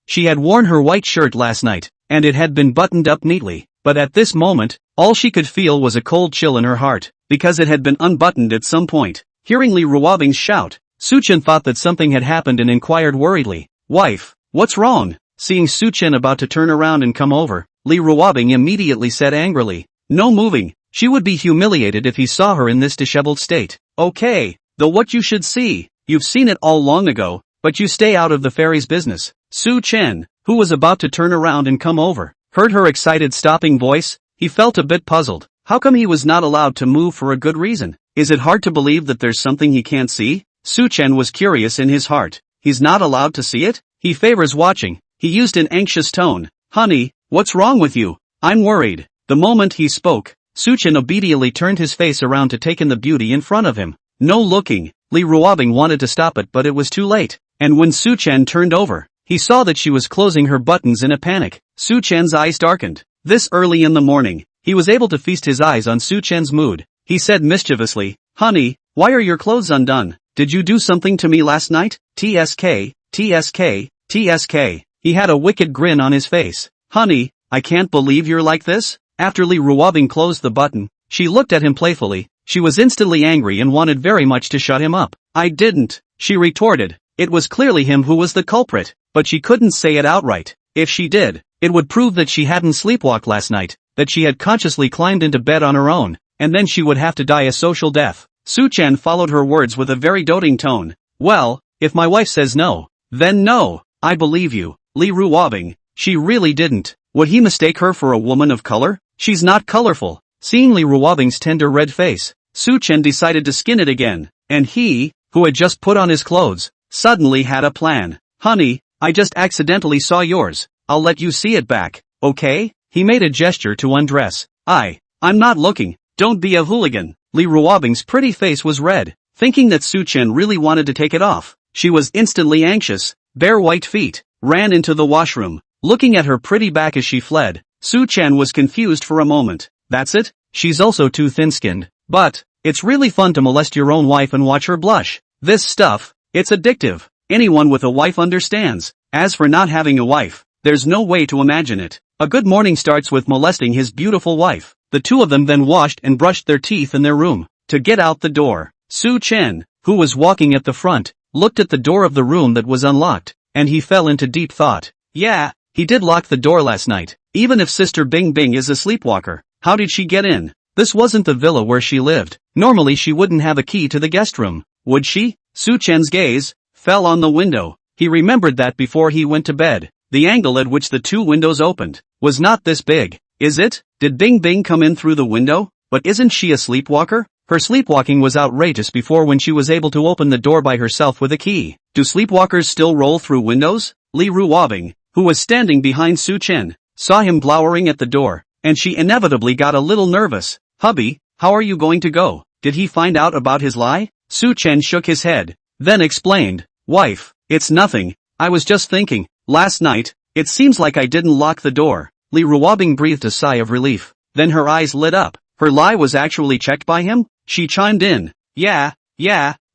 S1: She had worn her white shirt last night, and it had been buttoned up neatly, but at this moment, all she could feel was a cold chill in her heart, because it had been unbuttoned at some point. Hearing Li Ruobing's shout, Su Chen thought that something had happened and inquired worriedly, "Wife, what's wrong?" Seeing Su Chen about to turn around and come over, Li Ruobing immediately said angrily, "No moving." She would be humiliated if he saw her in this disheveled state. "Okay, though what you should see, you've seen it all long ago, but you stay out of the fairy's business." Su Chen, who was about to turn around and come over, heard her excited stopping voice. He felt a bit puzzled. How come he was not allowed to move for a good reason? Is it hard to believe that there's something he can't see? Su Chen was curious in his heart. He's not allowed to see it? He favors watching. He used an anxious tone. "Honey, what's wrong with you? I'm worried." The moment he spoke, Su Chen obediently turned his face around to take in the beauty in front of him. No looking. Li Ruobing wanted to stop it, but it was too late. And when Su Chen turned over, he saw that she was closing her buttons in a panic. Su Chen's eyes darkened. This early in the morning, he was able to feast his eyes on Su Chen's mood. He said mischievously, "Honey, why are your clothes undone? Did you do something to me last night?" TSK, TSK, TSK. He had a wicked grin on his face. "Honey, I can't believe you're like this." After Li Ruobing closed the button, she looked at him playfully. She was instantly angry and wanted very much to shut him up. "I didn't," she retorted. It was clearly him who was the culprit, but she couldn't say it outright. If she did, it would prove that she hadn't sleepwalked last night, that she had consciously climbed into bed on her own, and then she would have to die a social death. Su Chen followed her words with a very doting tone. "Well, if my wife says no, then no. I believe you, Li Ruobing." She really didn't. Would he mistake her for a woman of color? She's not colorful. Seeing Li Ruobing's tender red face, Su Chen decided to skin it again, and he, who had just put on his clothes, suddenly had a plan. "Honey, I just accidentally saw yours. I'll let you see it back, okay?" He made a gesture to undress. I'm not looking. Don't be a hooligan." Li Ruobing's pretty face was red, thinking that Su Chen really wanted to take it off. She was instantly anxious. Bare white feet, ran into the washroom. Looking at her pretty back as she fled, Su Chen was confused for a moment. That's it? She's also too thin-skinned. But, it's really fun to molest your own wife and watch her blush. This stuff, it's addictive. Anyone with a wife understands. As for not having a wife, there's no way to imagine it. A good morning starts with molesting his beautiful wife. The two of them then washed and brushed their teeth in their room. To get out the door, Su Chen, who was walking at the front, looked at the door of the room that was unlocked, and he fell into deep thought. Yeah, he did lock the door last night. Even if Sister Bing Bing is a sleepwalker, how did she get in? This wasn't the villa where she lived. Normally she wouldn't have a key to the guest room, would she? Su Chen's gaze fell on the window. He remembered that before he went to bed. The angle at which the two windows opened was not this big, is it? Did Bing Bing come in through the window? But isn't she a sleepwalker? Her sleepwalking was outrageous before when she was able to open the door by herself with a key. Do sleepwalkers still roll through windows? Li Ruobing, who was standing behind Su Chen, saw him glowering at the door, and she inevitably got a little nervous. Hubby, how are you going to go? Did he find out about his lie? Su Chen shook his head, then explained. Wife, it's nothing, I was just thinking, last night, it seems like I didn't lock the door. Li Ruobing breathed a sigh of relief, then her eyes lit up. Her lie was actually checked by him? She chimed in. Yeah,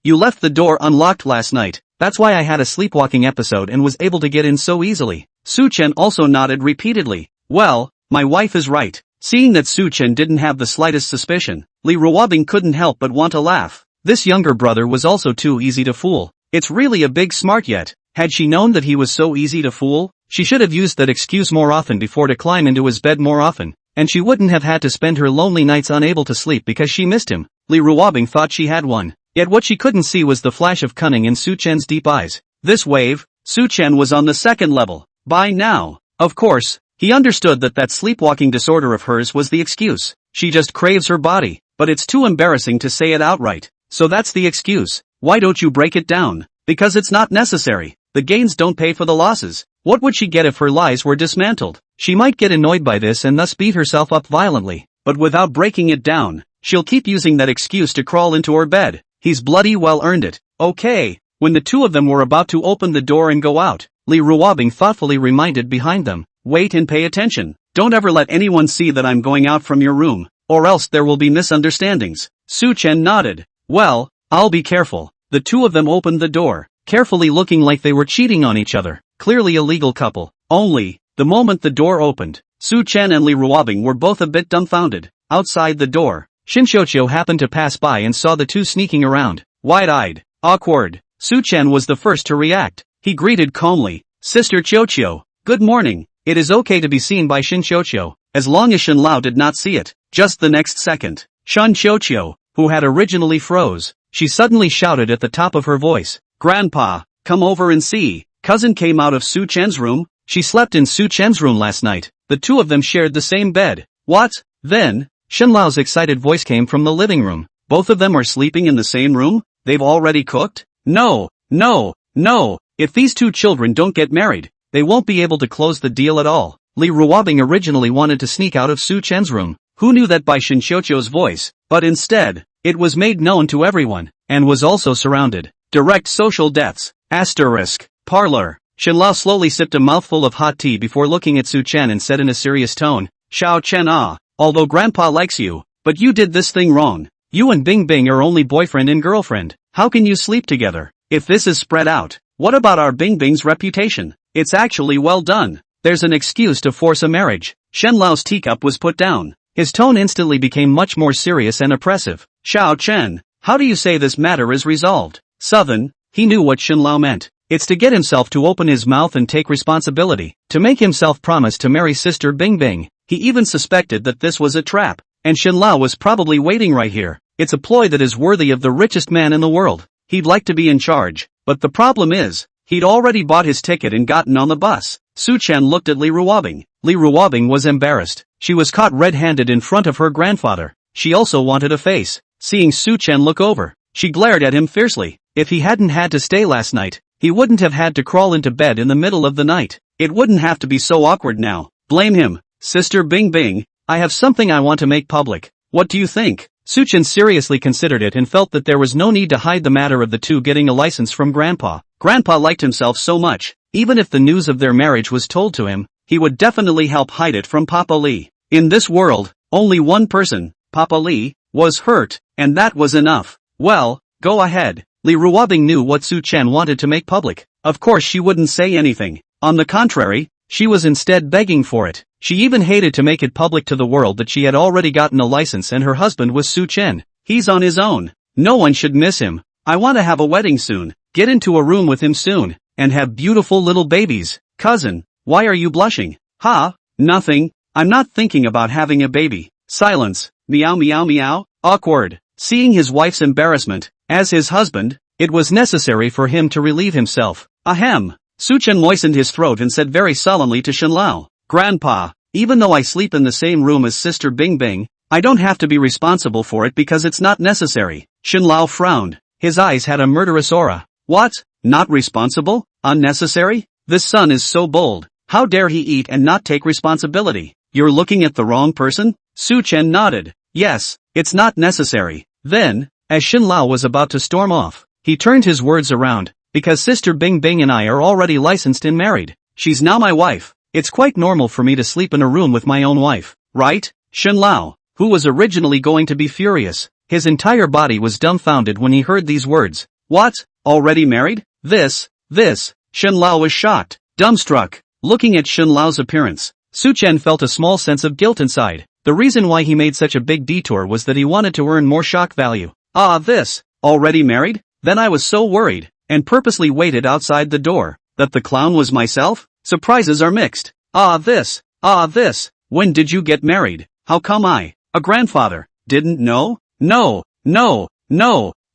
S1: you left the door unlocked last night, that's why I had a sleepwalking episode and was able to get in so easily. Su Chen also nodded repeatedly. Well, my wife is right. Seeing that Su Chen didn't have the slightest suspicion, Li Ruobing couldn't help but want to laugh. This younger brother was also too easy to fool. It's really a big smart yet. Had she known that he was so easy to fool, she should have used that excuse more often before to climb into his bed more often, and she wouldn't have had to spend her lonely nights unable to sleep because she missed him. Li Ruobing thought she had one. Yet what she couldn't see was the flash of cunning in Su Chen's deep eyes. This wave, Su Chen was on the second level. By now, of course, he understood that sleepwalking disorder of hers was the excuse. She just craves her body, but it's too embarrassing to say it outright. So that's the excuse. Why don't you break it down? Because it's not necessary. The gains don't pay for the losses. What would she get if her lies were dismantled? She might get annoyed by this and thus beat herself up violently, but without breaking it down, she'll keep using that excuse to crawl into her bed. He's bloody well earned it. Okay. When the two of them were about to open the door and go out, Li Ruobing thoughtfully reminded behind them, wait and pay attention. Don't ever let anyone see that I'm going out from your room, or else there will be misunderstandings. Su Chen nodded. Well, I'll be careful. The two of them opened the door, carefully looking like they were cheating on each other. Clearly a legal couple. Only, the moment the door opened, Su Chen and Li Ruobing were both a bit dumbfounded. Outside the door, Shinshouchio happened to pass by and saw the two sneaking around. Wide-eyed, awkward, Su Chen was the first to react. He greeted calmly, Sister Qiuqiu, good morning. It is okay to be seen by Shinshouchio, as long as Shenlao did not see it. Just the next second, Shinshouchio, who had originally froze, she suddenly shouted at the top of her voice, Grandpa, come over and see. Cousin came out of Su Chen's room. She slept in Su Chen's room last night. The two of them shared the same bed. What? Then, Shenlao's excited voice came from the living room. Both of them are sleeping in the same room? They've already cooked? No. If these two children don't get married, they won't be able to close the deal at all. Li Ruobing originally wanted to sneak out of Su Chen's room. Who knew that by Shinshouchio's voice? But instead, it was made known to everyone, and was also surrounded. Direct social deaths. Asterisk. Parlor. Shenlao slowly sipped a mouthful of hot tea before looking at Su Chen and said in a serious tone, Xiao Chen although Grandpa likes you, but you did this thing wrong. You and Bing Bing are only boyfriend and girlfriend. How can you sleep together? If this is spread out, what about our Bing Bing's reputation? It's actually well done. There's an excuse to force a marriage. Shenlao's teacup was put down. His tone instantly became much more serious and oppressive. Xiao Chen, how do you say this matter is resolved? Southern, he knew what Shenlao meant. It's to get himself to open his mouth and take responsibility, to make himself promise to marry Sister Bing Bing. He even suspected that this was a trap, and Shenlao was probably waiting right here. It's a ploy that is worthy of the richest man in the world. He'd like to be in charge, but the problem is, he'd already bought his ticket and gotten on the bus. Su Chen looked at Li Ruobing. Li Ruobing was embarrassed. She was caught red-handed in front of her grandfather. She also wanted a face. Seeing Su Chen look over, she glared at him fiercely. If he hadn't had to stay last night, he wouldn't have had to crawl into bed in the middle of the night. It wouldn't have to be so awkward now. Blame him. Sister Bing Bing, I have something I want to make public. What do you think? Su Chen seriously considered it and felt that there was no need to hide the matter of the two getting a license from Grandpa. Grandpa liked himself so much, even if the news of their marriage was told to him, he would definitely help hide it from Papa Li. In this world, only one person, Papa Li, was hurt, and that was enough. Well, go ahead. Li Ruobing knew what Su Chen wanted to make public. Of course she wouldn't say anything. On the contrary, she was instead begging for it. She even hated to make it public to the world that she had already gotten a license and her husband was Su Chen. He's on his own. No one should miss him. I want to have a wedding soon, get into a room with him soon, and have beautiful little babies. Cousin, why are you blushing? Ha, nothing, I'm not thinking about having a baby. Silence, meow meow meow, awkward. Seeing his wife's embarrassment, as his husband, it was necessary for him to relieve himself. Ahem. Suchen moistened his throat and said very solemnly to Shenlao, Grandpa, even though I sleep in the same room as Sister Bing Bing, I don't have to be responsible for it because it's not necessary. Shenlao frowned. His eyes had a murderous aura. What? Not responsible? Unnecessary? This son is so bold. How dare he eat and not take responsibility? You're looking at the wrong person? Su Chen nodded. Yes, it's not necessary. Then, as Shenlao was about to storm off, he turned his words around, because Sister Bing Bing and I are already licensed and married. She's now my wife. It's quite normal for me to sleep in a room with my own wife, right? Shenlao, who was originally going to be furious, his entire body was dumbfounded when he heard these words. What? Already married? This. Shenlao was shocked, dumbstruck. Looking at Shenlao's appearance, Su Chen felt a small sense of guilt inside. The reason why he made such a big detour was that he wanted to earn more shock value. This, already married? Then I was so worried, and purposely waited outside the door, that the clown was myself? Surprises are mixed. This. When did you get married? How come a grandfather, didn't know? No.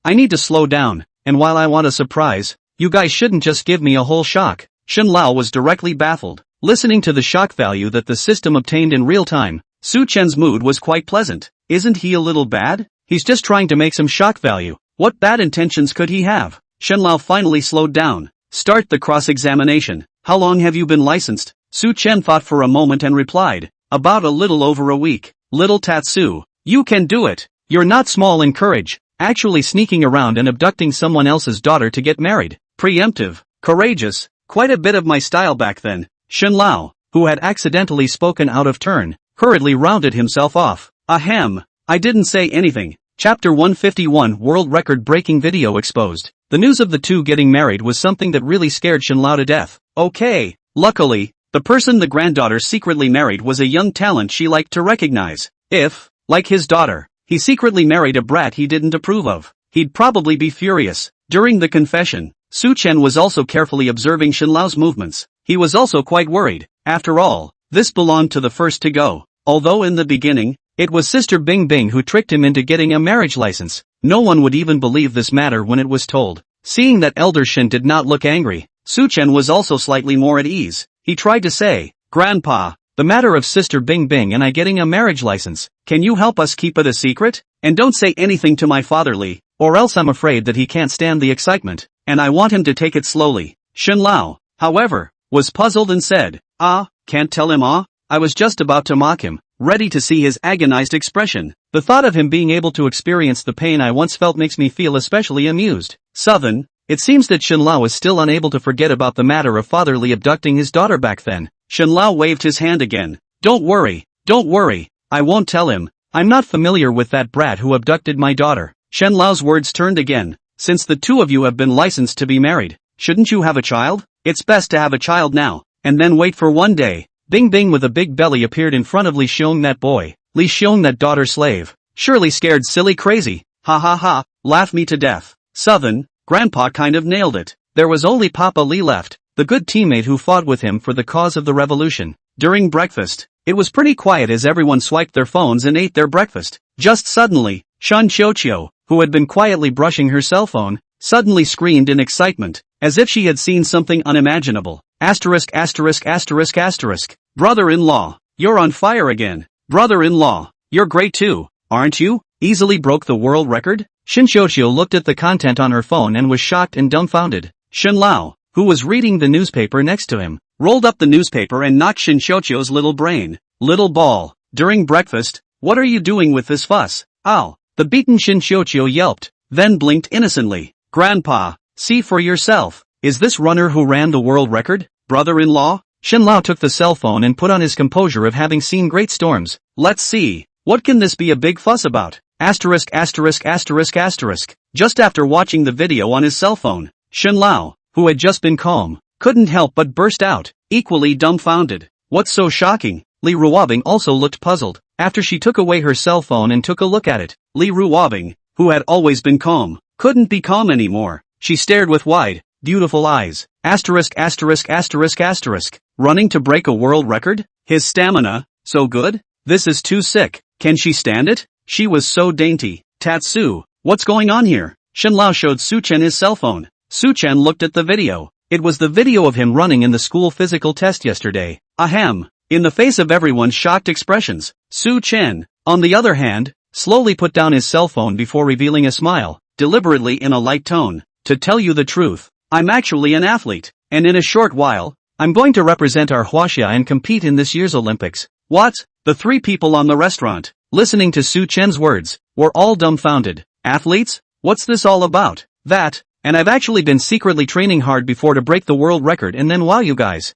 S1: I need to slow down, and while I want a surprise, you guys shouldn't just give me a whole shock. Shenlao was directly baffled. Listening to the shock value that the system obtained in real time, Su Chen's mood was quite pleasant. Isn't he a little bad? He's just trying to make some shock value. What bad intentions could he have? Shenlao finally slowed down. Start the cross-examination. How long have you been licensed? Su Chen thought for a moment and replied, about a little over a week. Little Tatsu, you can do it. You're not small in courage, actually sneaking around and abducting someone else's daughter to get married. Preemptive, courageous, quite a bit of my style back then. Shenlao, who had accidentally spoken out of turn, hurriedly rounded himself off. Ahem, I didn't say anything. Chapter 151 World Record Breaking Video Exposed. The news of the two getting married was something that really scared Shenlao to death. Okay, luckily, the person the granddaughter secretly married was a young talent she liked to recognize. If, like his daughter, he secretly married a brat he didn't approve of, he'd probably be furious. During the confession, Su Chen was also carefully observing Shenlao's movements. He was also quite worried. After all, this belonged to the first to go. Although in the beginning, it was Sister Bing Bing who tricked him into getting a marriage license. No one would even believe this matter when it was told. Seeing that Elder Shen did not look angry, Su Chen was also slightly more at ease. He tried to say, Grandpa, the matter of Sister Bing Bing and I getting a marriage license, can you help us keep it a secret? And don't say anything to my father Li, or else I'm afraid that he can't stand the excitement, and I want him to take it slowly. Shenlao, however, was puzzled and said, can't tell him I was just about to mock him, ready to see his agonized expression. The thought of him being able to experience the pain I once felt makes me feel especially amused. Southern, it seems that Shenlao is still unable to forget about the matter of Father Li abducting his daughter back then. Shenlao waved his hand again. Don't worry, I won't tell him. I'm not familiar with that brat who abducted my daughter. Shenlao's words turned again. Since the two of you have been licensed to be married, shouldn't you have a child? It's best to have a child now, and then wait for one day. Bing Bing with a big belly appeared in front of Li Xiong that boy. Li Xiong that daughter slave. Surely scared silly crazy. Ha ha ha, laugh me to death. Southern, Grandpa kind of nailed it. There was only Papa Li left, the good teammate who fought with him for the cause of the revolution. During breakfast, it was pretty quiet as everyone swiped their phones and ate their breakfast. Just suddenly, Shan Qiuqiu, who had been quietly brushing her cell phone, suddenly screamed in excitement, as if she had seen something unimaginable. Brother-in-law, you're on fire again. Brother-in-law, you're great too, aren't you? Easily broke the world record? Shan Qiuqiu looked at the content on her phone and was shocked and dumbfounded. Shenlao, who was reading the newspaper next to him, rolled up the newspaper and knocked Shan Qiuqiu's little brain. Little ball, during breakfast, what are you doing with this fuss? Ow! The beaten Shan Qiuqiu yelped, then blinked innocently. Grandpa, see for yourself. Is this runner who ran the world record? Brother-in-law? Shenlao took the cell phone and put on his composure of having seen great storms. Let's see. What can this be a big fuss about? Just after watching the video on his cell phone, Shenlao, who had just been calm, couldn't help but burst out, equally dumbfounded. What's so shocking? Li Ruobing also looked puzzled. After she took away her cell phone and took a look at it, Li Ruobing, who had always been calm, couldn't be calm anymore. She stared with wide, beautiful eyes. Asterisk asterisk asterisk asterisk. Running to break a world record? His stamina, so good? This is too sick. Can she stand it? She was so dainty. Tatsu, what's going on here? Shenlao showed Su-chen his cell phone. Su-chen looked at the video. It was the video of him running in the school physical test yesterday. Ahem. In the face of everyone's shocked expressions, Su-chen, on the other hand, slowly put down his cell phone before revealing a smile, deliberately in a light tone. To tell you the truth, I'm actually an athlete, and in a short while, I'm going to represent our Huaxia and compete in this year's Olympics. What? The three people on the restaurant, listening to Su-chen's words, were all dumbfounded. Athletes? What's this all about? That, and I've actually been secretly training hard before to break the world record and then wow you guys.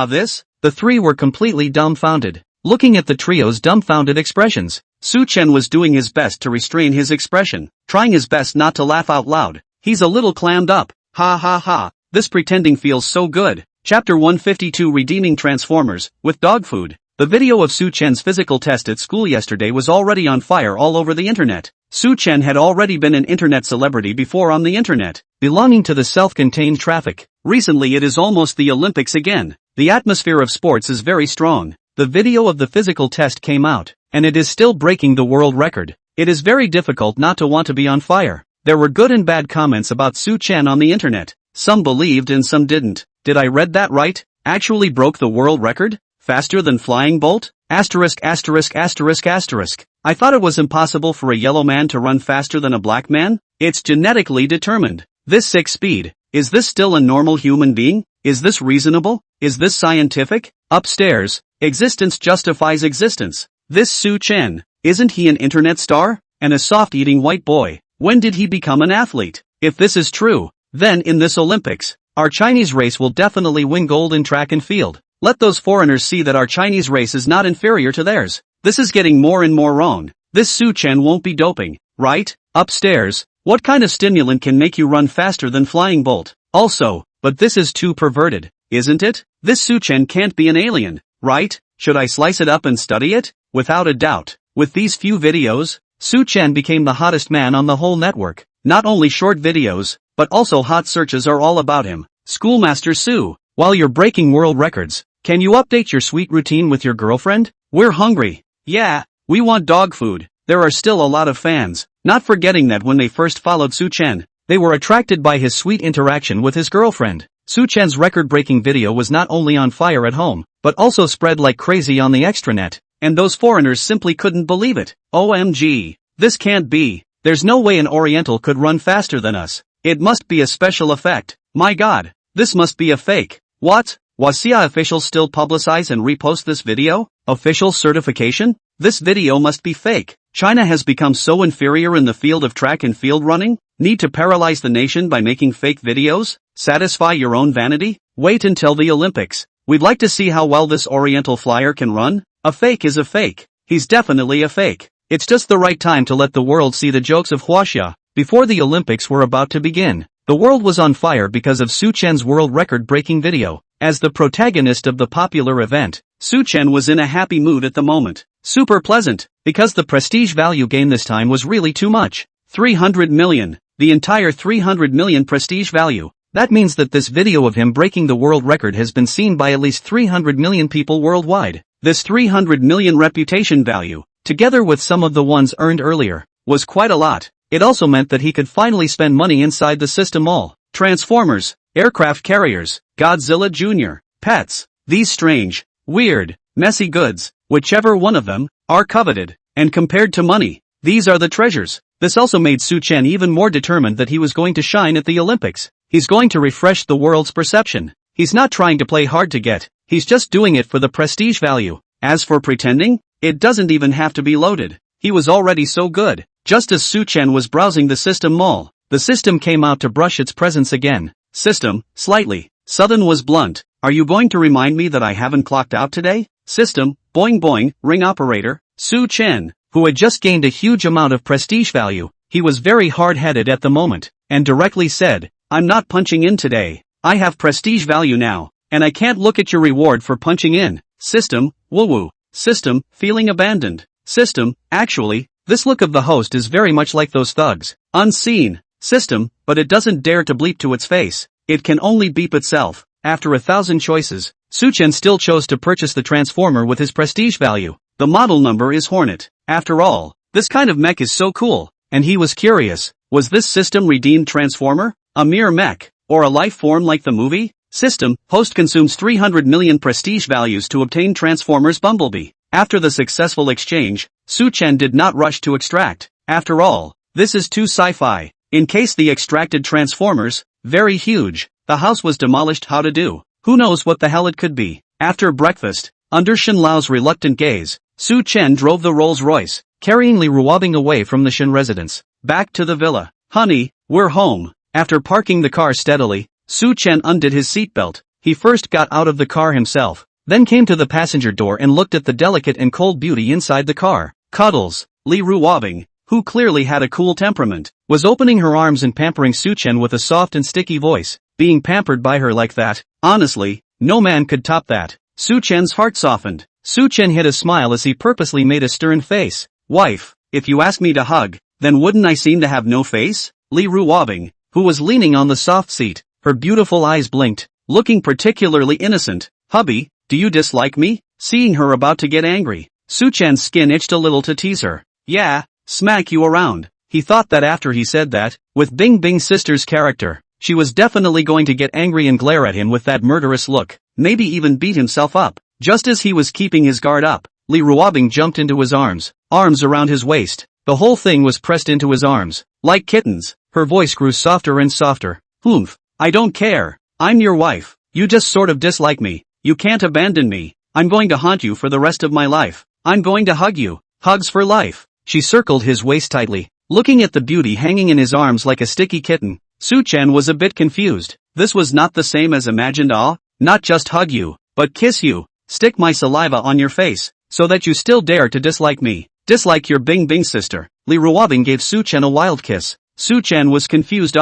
S1: This? The three were completely dumbfounded. Looking at the trio's dumbfounded expressions, Su-chen was doing his best to restrain his expression, trying his best not to laugh out loud. He's a little clammed up. Ha ha ha, this pretending feels so good. Chapter 152 Redeeming Transformers, with dog food. The video of Su-chen's physical test at school yesterday was already on fire all over the internet. Su-chen had already been an internet celebrity before on the internet, belonging to the self-contained traffic. Recently it is almost the Olympics again. The atmosphere of sports is very strong. The video of the physical test came out, and it is still breaking the world record. It is very difficult not to want to be on fire. There were good and bad comments about Su-chen on the internet. Some believed and some didn't. Did I read that right? Actually broke the world record? Faster than flying bolt? Asterisk asterisk asterisk asterisk. I thought it was impossible for a yellow man to run faster than a black man? It's genetically determined. This 6 speed. Is this still a normal human being? Is this reasonable? Is this scientific? Upstairs. Existence justifies existence. This Su-chen. Isn't he an internet star? And a soft-eating white boy. When did he become an athlete? If this is true, then in this Olympics, our Chinese race will definitely win gold in track and field. Let those foreigners see that our Chinese race is not inferior to theirs. This is getting more and more wrong. This Su-chen won't be doping, right? Upstairs, what kind of stimulant can make you run faster than flying bolt? Also, but this is too perverted, isn't it? This Su-chen can't be an alien, right? Should I slice it up and study it? Without a doubt. With these few videos, Su-chen became the hottest man on the whole network. Not only short videos, but also hot searches are all about him. Schoolmaster Su, while you're breaking world records, can you update your sweet routine with your girlfriend? We're hungry. Yeah, we want dog food. There are still a lot of fans, not forgetting that when they first followed Su-chen, they were attracted by his sweet interaction with his girlfriend. Su-chen's record-breaking video was not only on fire at home, but also spread like crazy on the extranet, and those foreigners simply couldn't believe it. OMG. This can't be. There's no way an Oriental could run faster than us. It must be a special effect. My god. This must be a fake. What? Huaxia officials still publicize and repost this video? Official certification? This video must be fake. China has become so inferior in the field of track and field running? Need to paralyze the nation by making fake videos? Satisfy your own vanity? Wait until the Olympics. We'd like to see how well this Oriental flyer can run. A fake is a fake. He's definitely a fake. It's just the right time to let the world see the jokes of Huaxia. Before the Olympics were about to begin, the world was on fire because of Su-chen's world record-breaking video. As the protagonist of the popular event, Su-chen was in a happy mood at the moment. Super pleasant, because the prestige value gain this time was really too much. 300 million. The entire 300 million prestige value. That means that this video of him breaking the world record has been seen by at least 300 million people worldwide. This 300 million reputation value, together with some of the ones earned earlier, was quite a lot. It also meant that he could finally spend money inside the system all. Transformers, aircraft carriers, Godzilla Jr., pets. These strange, weird, messy goods, whichever one of them, are coveted. And compared to money, these are the treasures. This also made Su-chen even more determined that he was going to shine at the Olympics. He's going to refresh the world's perception. He's not trying to play hard to get. He's just doing it for the prestige value. As for pretending, it doesn't even have to be loaded. He was already so good. Just as Su-chen was browsing the system mall, the system came out to brush its presence again. System, slightly. Southern was blunt. Are you going to remind me that I haven't clocked out today? System, boing boing, ring operator. Su-chen, who had just gained a huge amount of prestige value, he was very hard-headed at the moment, and directly said, I'm not punching in today. I have prestige value now, and I can't look at your reward for punching in. System, woo-woo. System, feeling abandoned. System, actually, this look of the host is very much like those thugs. Unseen. system, but it doesn't dare to bleep to its face. It can only beep itself. After 1,000 choices, Suchen still chose to purchase the transformer with his prestige value. The model number is Hornet. After all, this kind of mech is so cool, and he was curious, was this system redeemed transformer a mere mech, or a life form like the movie? System, host consumes 300 million prestige values to obtain Transformers Bumblebee. After the successful exchange, Suchen did not rush to extract. After all, this is too sci-fi. In case the extracted Transformers, very huge, the house was demolished. How to do? Who knows what the hell it could be? After breakfast, under Shen Lao's reluctant gaze, Suchen drove the Rolls-Royce, carrying Li Ruobing away from the Shen residence. Back to the villa. Honey, we're home. After parking the car steadily, Suchen undid his seatbelt. He first got out of the car himself, then came to the passenger door and looked at the delicate and cold beauty inside the car. Cuddles. Li Ruobing, who clearly had a cool temperament, was opening her arms and pampering Suchen with a soft and sticky voice. Being pampered by her like that, honestly, no man could top that. Suchen's heart softened. Suchen hid a smile as he purposely made a stern face. Wife, if you ask me to hug, then wouldn't I seem to have no face? Li Ruobing, who was leaning on the soft seat, her beautiful eyes blinked, looking particularly innocent. Hubby, do you dislike me? Seeing her about to get angry, Suchen's skin itched a little to tease her. Yeah, smack you around. He thought that after he said that, with Bing Bing's sister's character, she was definitely going to get angry and glare at him with that murderous look, maybe even beat himself up. Just as he was keeping his guard up, Li Ruobing jumped into his arms around his waist. The whole thing was pressed into his arms, like kittens. Her voice grew softer and softer. Oomph. I don't care. I'm your wife. You just sort of dislike me. You can't abandon me. I'm going to haunt you for the rest of my life. I'm going to hug you. Hugs for life. She circled his waist tightly, looking at the beauty hanging in his arms like a sticky kitten. Suchen was a bit confused. This was not the same as imagined. Not just hug you, but kiss you. Stick my saliva on your face, so that you still dare to dislike me. Dislike your Bing Bing sister. Li Ruobing gave Suchen a wild kiss. Suchen was confused.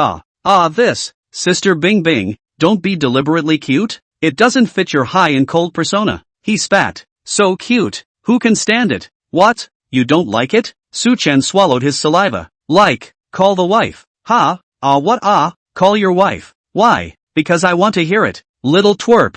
S1: This. Sister Bing Bing, don't be deliberately cute. It doesn't fit your high and cold persona. He spat. So cute. Who can stand it? What? You don't like it? Suchen swallowed his saliva. Like, call the wife. What? Call your wife. Why? Because I want to hear it. Little twerp.